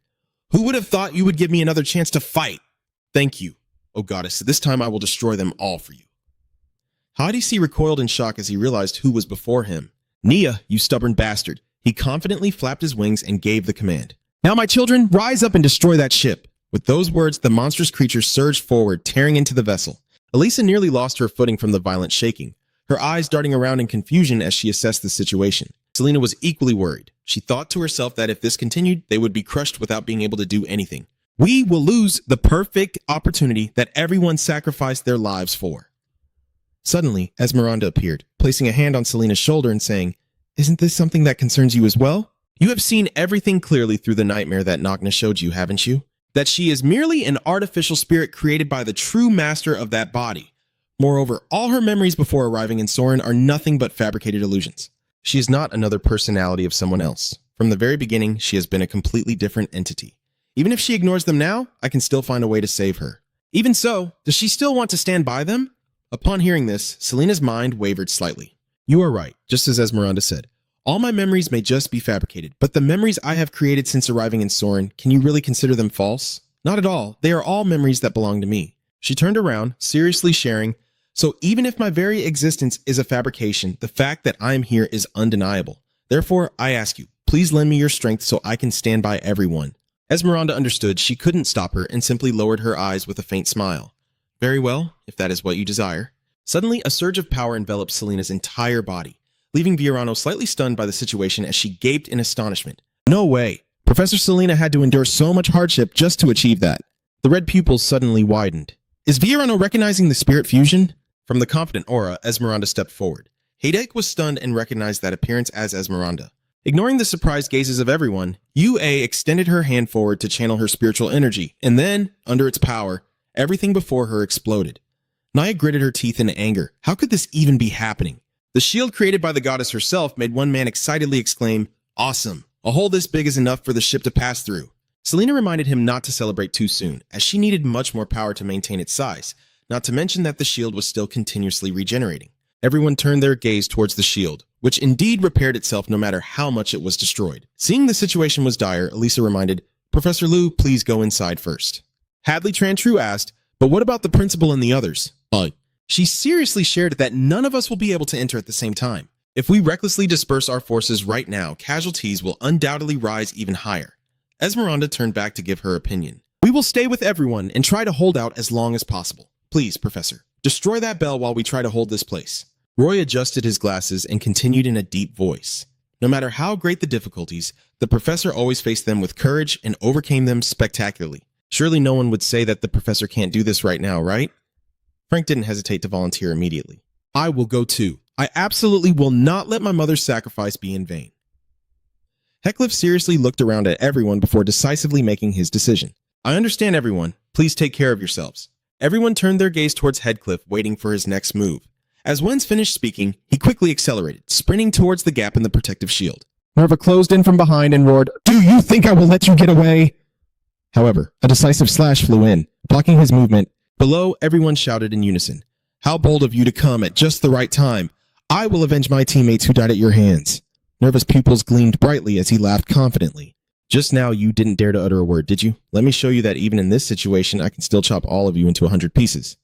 Speaker 1: "Who would have thought you would give me another chance to fight? Thank you. Oh goddess, this time I will destroy them all for you." Hadi C recoiled in shock as he realized who was before him. "Nia, you stubborn bastard." He confidently flapped his wings and gave the command. "Now, my children, rise up and destroy that ship." With those words, the monstrous creature surged forward, tearing into the vessel. Elisa nearly lost her footing from the violent shaking, her eyes darting around in confusion as she assessed the situation. Selena was equally worried. She thought to herself that if this continued, they would be crushed without being able to do anything. We will lose the perfect opportunity that everyone sacrificed their lives for. Suddenly, Esmeralda appeared, placing a hand on Selena's shoulder and saying, "Isn't this something that concerns you as well? You have seen everything clearly through the nightmare that Nagna showed you, haven't you? That she is merely an artificial spirit created by the true master of that body. Moreover, all her memories before arriving in Soren are nothing but fabricated illusions. She is not another personality of someone else. From the very beginning, she has been a completely different entity. Even if she ignores them now, I can still find a way to save her. Even so, does she still want to stand by them?" Upon hearing this, Selena's mind wavered slightly. "You are right, just as Esmeralda said. All my memories may just be fabricated, but the memories I have created since arriving in Soren, can you really consider them false? Not at all. They are all memories that belong to me." She turned around, seriously sharing, "So even if my very existence is a fabrication, the fact that I am here is undeniable. Therefore, I ask you, please lend me your strength so I can stand by everyone." Esmeralda understood she couldn't stop her and simply lowered her eyes with a faint smile. "Very well, if that is what you desire." Suddenly, a surge of power enveloped Selena's entire body, leaving Viorano slightly stunned by the situation as she gaped in astonishment. No way! Professor Selena had to endure so much hardship just to achieve that. The red pupils suddenly widened. Is Viorano recognizing the spirit fusion? From the confident aura, Esmeralda stepped forward. Heidek was stunned and recognized that appearance as Esmeralda. Ignoring the surprised gazes of everyone, UA extended her hand forward to channel her spiritual energy, and then, under its power, everything before her exploded. Naya gritted her teeth in anger. How could this even be happening? The shield created by the goddess herself made one man excitedly exclaim, "Awesome! A hole this big is enough for the ship to pass through." Selena reminded him not to celebrate too soon, as she needed much more power to maintain its size, not to mention that the shield was still continuously regenerating. Everyone turned their gaze towards the shield, which indeed repaired itself no matter how much it was destroyed. Seeing the situation was dire, Elisa reminded, Professor Liu, please go inside first. Hadley Trantrue asked, but what about the principal and the others? She seriously shared that none of us will be able to enter at the same time. If we recklessly disperse our forces right now, casualties will undoubtedly rise even higher. Esmeralda turned back to give her opinion. We will stay with everyone and try to hold out as long as possible. Please, Professor, destroy that bell while we try to hold this place. Roy adjusted his glasses and continued in a deep voice. No matter how great the difficulties, the professor always faced them with courage and overcame them spectacularly. Surely no one would say that the professor can't do this right now, right? Frank didn't hesitate to volunteer immediately. I will go too. I absolutely will not let my mother's sacrifice be in vain. Heckcliff seriously looked around at everyone before decisively making his decision. I understand everyone. Please take care of yourselves. Everyone turned their gaze towards Heckcliff, waiting for his next move. As Wens finished speaking, he quickly accelerated, sprinting towards the gap in the protective shield.
Speaker 2: Nerva closed in from behind and roared, Do you think I will let you get away? However, a decisive slash flew in, blocking his movement.
Speaker 1: Below, everyone shouted in unison. How bold of you to come at just the right time. I will avenge my teammates who died at your hands. Nerva's pupils gleamed brightly as he laughed confidently. Just now you didn't dare to utter a word, did you? Let me show you that even in this situation, I can still chop all of you into 100 pieces.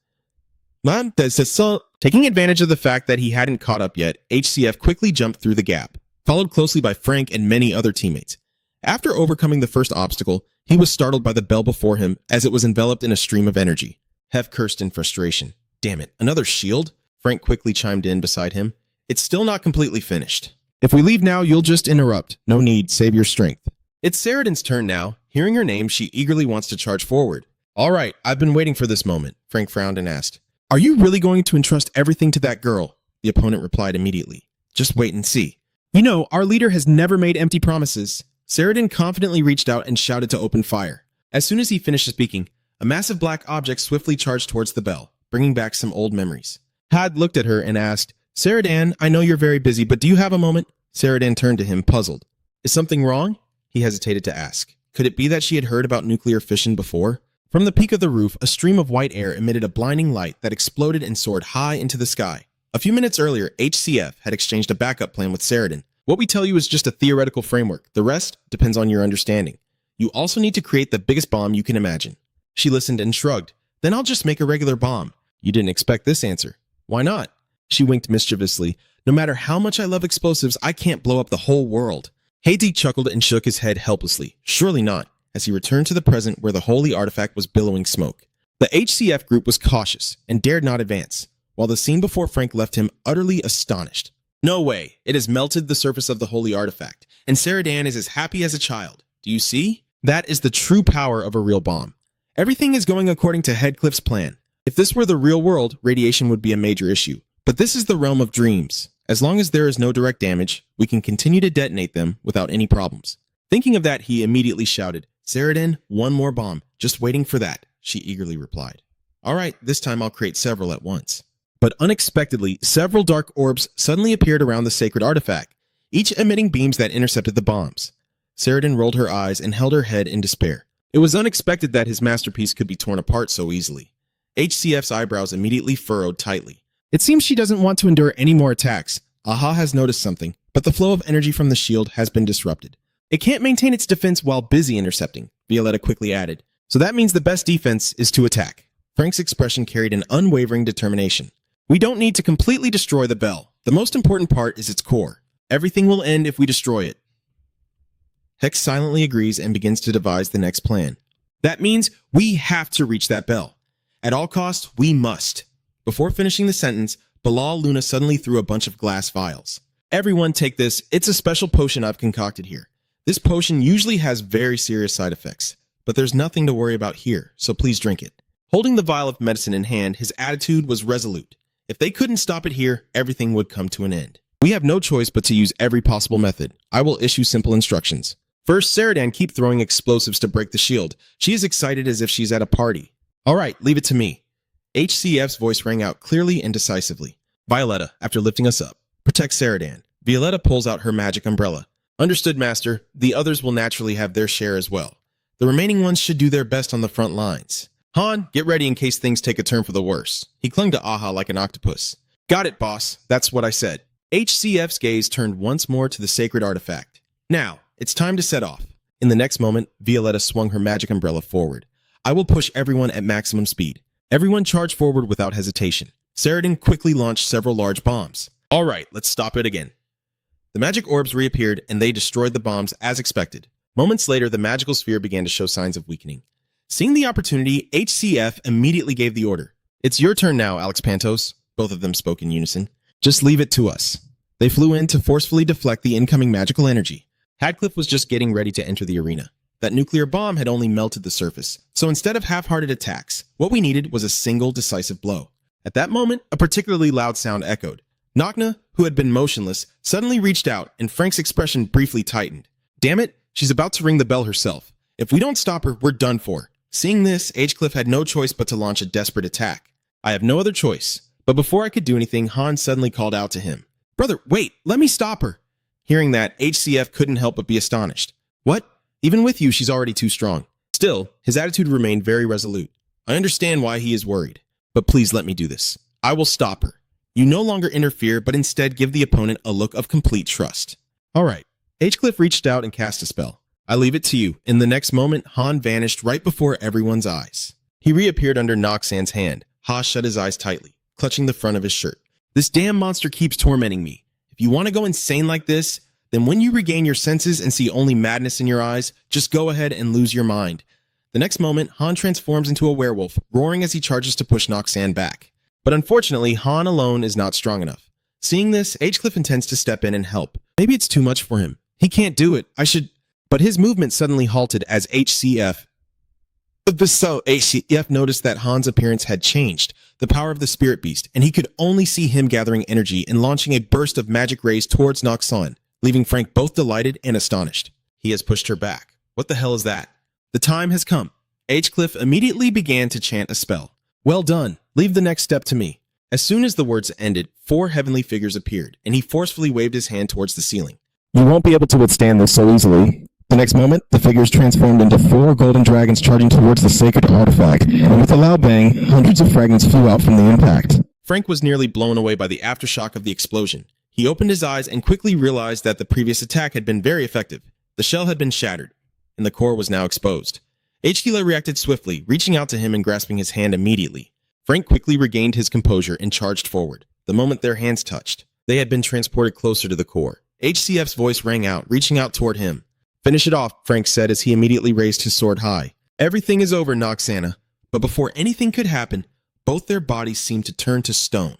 Speaker 1: Taking advantage of the fact that he hadn't caught up yet, HCF quickly jumped through the gap, followed closely by Frank and many other teammates. After overcoming the first obstacle, he was startled by the bell before him as it was enveloped in a stream of energy. Hef cursed in frustration. Damn it, another shield? Frank quickly chimed in beside him. It's still not completely finished.
Speaker 2: If we leave now, you'll just interrupt. No need, save your strength.
Speaker 1: It's Saradin's turn now. Hearing her name, she eagerly wants to charge forward. All right, I've been waiting for this moment, Frank frowned and asked. Are you really going to entrust everything to that girl? The opponent replied immediately. Just wait and see.
Speaker 2: You know, our leader has never made empty promises.
Speaker 1: Saradin confidently reached out and shouted to open fire. As soon as he finished speaking, a massive black object swiftly charged towards the bell, bringing back some old memories. Had looked at her and asked, Saradan, I know you're very busy, but do you have a moment? Saradan turned to him, puzzled. Is something wrong? He hesitated to ask. Could it be that she had heard about nuclear fission before? From the peak of the roof, a stream of white air emitted a blinding light that exploded and soared high into the sky. A few minutes earlier, HCF had exchanged a backup plan with Saradin. What we tell you is just a theoretical framework. The rest depends on your understanding. You also need to create the biggest bomb you can imagine. She listened and shrugged. Then I'll just make a regular bomb. You didn't expect this answer. Why not? She winked mischievously. No matter how much I love explosives, I can't blow up the whole world. Haiti chuckled and shook his head helplessly. Surely not, as he returned to the present where the holy artifact was billowing smoke. The HCF group was cautious and dared not advance, while the scene before Frank left him utterly astonished. No way, it has melted the surface of the holy artifact, and Saradan is as happy as a child. Do you see? That is the true power of a real bomb. Everything is going according to Heckcliff's plan. If this were the real world, radiation would be a major issue. But this is the realm of dreams. As long as there is no direct damage, we can continue to detonate them without any problems. Thinking of that, he immediately shouted, Saradan, one more bomb. Just waiting for that, she eagerly replied. All right, this time I'll create several at once. But unexpectedly, several dark orbs suddenly appeared around the sacred artifact, each emitting beams that intercepted the bombs. Saradan rolled her eyes and held her head in despair. It was unexpected that his masterpiece could be torn apart so easily. HCF's eyebrows immediately furrowed tightly.
Speaker 2: It seems she doesn't want to endure any more attacks.
Speaker 1: Aha has noticed something, but the flow of energy from the shield has been disrupted. It can't maintain its defense while busy intercepting, Violetta quickly added. So that means the best defense is to attack. Frank's expression carried an unwavering determination. We don't need to completely destroy the bell. The most important part is its core. Everything will end if we destroy it. Hex silently agrees and begins to devise the next plan. That means we have to reach that bell. At all costs, we must. Before finishing the sentence, Bilal Luna suddenly threw a bunch of glass vials. Everyone take this. It's a special potion I've concocted here. This potion usually has very serious side effects, but there's nothing to worry about here, so please drink it. Holding the vial of medicine in hand, his attitude was resolute. If they couldn't stop it here, everything would come to an end. We have no choice but to use every possible method. I will issue simple instructions. First, Saradan, keep throwing explosives to break the shield. She is excited as if she's at a party. All right, leave it to me. HCF's voice rang out clearly and decisively. Violetta, after lifting us up, protect Saradan. Violetta pulls out her magic umbrella. Understood, Master. The others will naturally have their share as well. The remaining ones should do their best on the front lines. Han, get ready in case things take a turn for the worse. He clung to Aha like an octopus. Got it, boss. That's what I said. HCF's gaze turned once more to the sacred artifact. Now, it's time to set off. In the next moment, Violetta swung her magic umbrella forward. I will push everyone at maximum speed. Everyone charged forward without hesitation. Saradin quickly launched several large bombs. All right, let's stop it again. The magic orbs reappeared, and they destroyed the bombs as expected. Moments later, the magical sphere began to show signs of weakening. Seeing the opportunity, HCF immediately gave the order. It's your turn now, Alex Pantos. Both of them spoke in unison. Just leave it to us. They flew in to forcefully deflect the incoming magical energy. Hadcliffe was just getting ready to enter the arena. That nuclear bomb had only melted the surface, so instead of half-hearted attacks, what we needed was a single decisive blow. At that moment, a particularly loud sound echoed. Nocna, who had been motionless, suddenly reached out, and Frank's expression briefly tightened. Damn it, she's about to ring the bell herself. If we don't stop her, we're done for. Seeing this, Hinchcliffe had no choice but to launch a desperate attack. I have no other choice. But before I could do anything, Han suddenly called out to him. Brother, wait, let me stop her. Hearing that, HCF couldn't help but be astonished. What? Even with you, she's already too strong. Still, his attitude remained very resolute. I understand why he is worried, but please let me do this. I will stop her. You no longer interfere, but instead give the opponent a look of complete trust. All right. Hinchcliffe reached out and cast a spell. I leave it to you. In the next moment, Han vanished right before everyone's eyes. He reappeared under Noxan's hand. Ha shut his eyes tightly, clutching the front of his shirt. This damn monster keeps tormenting me. If you want to go insane like this, then when you regain your senses and see only madness in your eyes, just go ahead and lose your mind. The next moment, Han transforms into a werewolf, roaring as he charges to push Noxan back. But unfortunately, Han alone is not strong enough. Seeing this, Hinchcliffe intends to step in and help. Maybe it's too much for him. He can't do it. I should... But his movement suddenly halted as HCF noticed that Han's appearance had changed, the power of the spirit beast, and he could only see him gathering energy and launching a burst of magic rays towards Noxan, leaving Frank both delighted and astonished. He has pushed her back. What the hell is that? The time has come. Hinchcliffe immediately began to chant a spell. Well done. Leave the next step to me. As soon as the words ended, 4 heavenly figures appeared, and he forcefully waved his hand towards the ceiling.
Speaker 2: You won't be able to withstand this so easily. The next moment, the figures transformed into 4 golden dragons charging towards the sacred artifact, and with a loud bang, hundreds of fragments flew out from the impact.
Speaker 1: Frank was nearly blown away by the aftershock of the explosion. He opened his eyes and quickly realized that the previous attack had been very effective. The shell had been shattered, and the core was now exposed. Hkila reacted swiftly, reaching out to him and grasping his hand immediately. Frank quickly regained his composure and charged forward. The moment their hands touched, they had been transported closer to the core. HCF's voice rang out, reaching out toward him. Finish it off, Frank said as he immediately raised his sword high. Everything is over, Noxana. But before anything could happen, both their bodies seemed to turn to stone.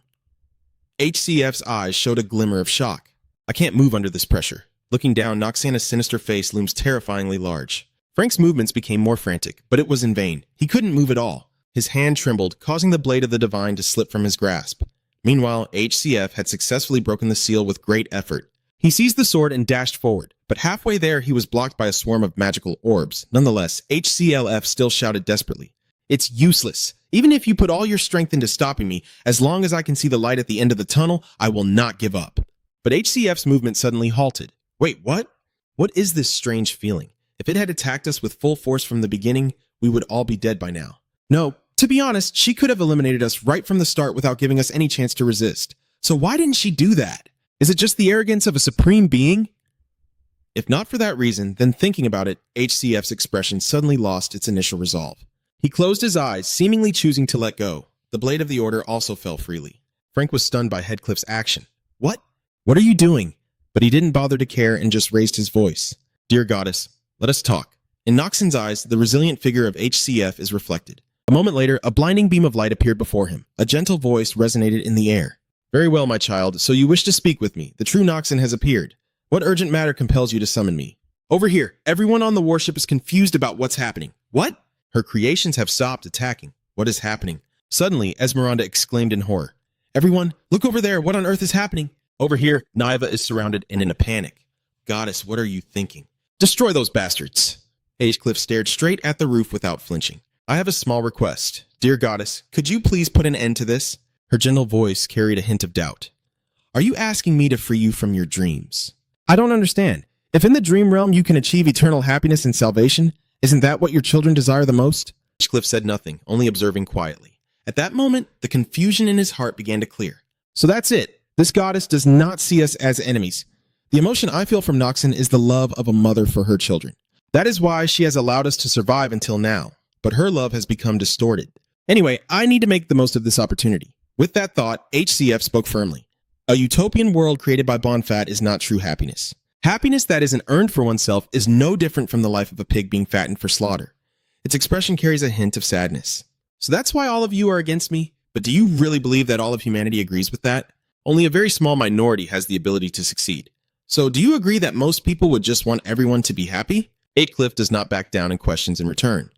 Speaker 1: HCF's eyes showed a glimmer of shock. I can't move under this pressure. Looking down, Noxana's sinister face looms terrifyingly large. Frank's movements became more frantic, but it was in vain. He couldn't move at all. His hand trembled, causing the blade of the divine to slip from his grasp. Meanwhile, HCF had successfully broken the seal with great effort. He seized the sword and dashed forward, but halfway there he was blocked by a swarm of magical orbs. Nonetheless, HCLF still shouted desperately, "It's useless. Even if you put all your strength into stopping me, as long as I can see the light at the end of the tunnel, I will not give up." But HCF's movement suddenly halted. Wait, what? What is this strange feeling? If it had attacked us with full force from the beginning, we would all be dead by now. No, to be honest, she could have eliminated us right from the start without giving us any chance to resist. So why didn't she do that? Is it just the arrogance of a supreme being? If not for that reason, then thinking about it, HCF's expression suddenly lost its initial resolve. He closed his eyes, seemingly choosing to let go. The blade of the order also fell freely. Frank was stunned by Headcliffe's action. What? What are you doing? But he didn't bother to care and just raised his voice. Dear goddess, let us talk. In Noxan's eyes, the resilient figure of HCF is reflected. A moment later, a blinding beam of light appeared before him. A gentle voice resonated in the air. Very well, my child, so you wish to speak with me. The true Noxan has appeared. What urgent matter compels you to summon me? Over here, everyone on the warship is confused about what's happening. What? Her creations have stopped attacking. What is happening? Suddenly, Esmeralda exclaimed in horror. Everyone, look over there. What on earth is happening? Over here, Naiva is surrounded and in a panic. Goddess, what are you thinking? Destroy those bastards. Hinchcliffe stared straight at the roof without flinching. I have a small request. Dear goddess, could you please put an end to this? Her gentle voice carried a hint of doubt. Are you asking me to free you from your dreams? I don't understand. If in the dream realm you can achieve eternal happiness and salvation, isn't that what your children desire the most? Hinchcliffe said nothing, only observing quietly. At that moment, the confusion in his heart began to clear.
Speaker 2: So that's it. This goddess does not see us as enemies. The emotion I feel from Noxon is the love of a mother for her children. That is why she has allowed us to survive until now, but her love has become distorted. Anyway, I need to make the most of this opportunity. With that thought, HCF spoke firmly. A utopian world created by Bonfat is not true happiness. Happiness that isn't earned for oneself is no different from the life of a pig being fattened for slaughter. Its expression carries a hint of sadness. So that's why all of you are against me? But do you really believe that all of humanity agrees with that? Only a very small minority has the ability to succeed. So do you agree that most people would just want everyone to be happy? 8cliff does not back down and questions in return.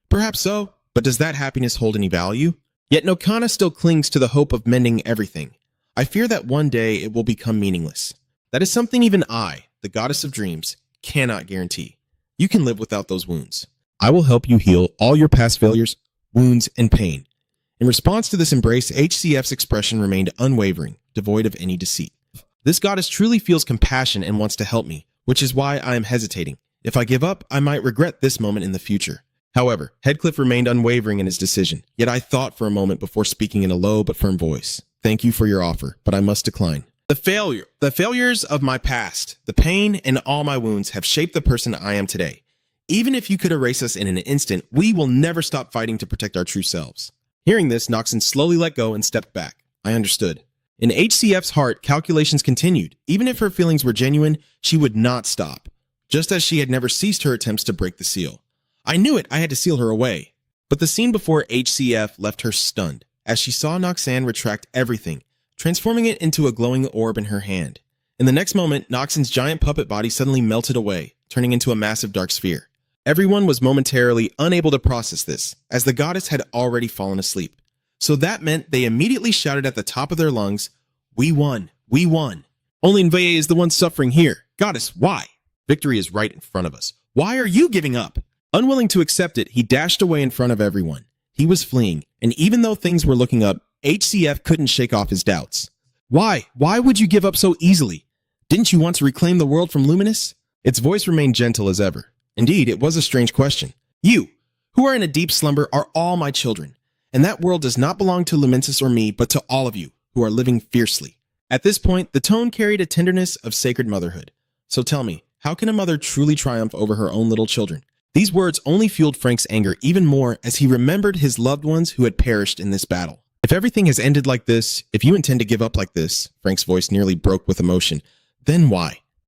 Speaker 2: Perhaps so, but does that happiness hold any value? Yet Nokana still clings to the hope of mending everything. I fear that one day it will become meaningless. That is something even I, the goddess of dreams, cannot guarantee. You can live without those wounds. I will help you heal all your past failures, wounds, and pain. In response to this embrace, HCF's expression remained unwavering, devoid of any deceit. This goddess truly feels compassion and wants to help me, which is why I am hesitating. If I give up, I might regret this moment in the future. However, Headcliff remained unwavering in his decision, yet I thought for a moment before speaking in a low but firm voice. Thank you for your offer, but I must decline. The failures of my past, the pain and all my wounds have shaped the person I am today. Even if you could erase us in an instant, we will never stop fighting to protect our true selves. Hearing this, Noxon slowly let go and stepped back. I understood. In HCF's heart, calculations continued. Even if her feelings were genuine, she would not stop. Just as she had never ceased her attempts to break the seal. I knew it, I had to seal her away. But the scene before HCF left her stunned, as she saw Noxan retract everything, transforming it into a glowing orb in her hand. In the next moment, Noxon's giant puppet body suddenly melted away, turning into a massive dark sphere. Everyone was momentarily unable to process this, as the goddess had already fallen asleep. So that meant they immediately shouted at the top of their lungs, "We won! We won!" Only Nveye is the one suffering here. Goddess, why? Victory is right in front of us. Why are you giving up? Unwilling to accept it, he dashed away in front of everyone. He was fleeing, and even though things were looking up, HCF couldn't shake off his doubts. Why? Why would you give up so easily? Didn't you want to reclaim the world from Luminous? Its voice remained gentle as ever. Indeed, it was a strange question. You, who are in a deep slumber, are all my children, and that world does not belong to Lumensis or me, but to all of you, who are living fiercely. At this point, the tone carried a tenderness of sacred motherhood. So tell me, how can a mother truly triumph over her own little children? These words only fueled Frank's anger even more as he remembered his loved ones who had perished in this battle. If everything has ended like this, if you intend to give up like this, Frank's voice nearly broke with emotion, then why?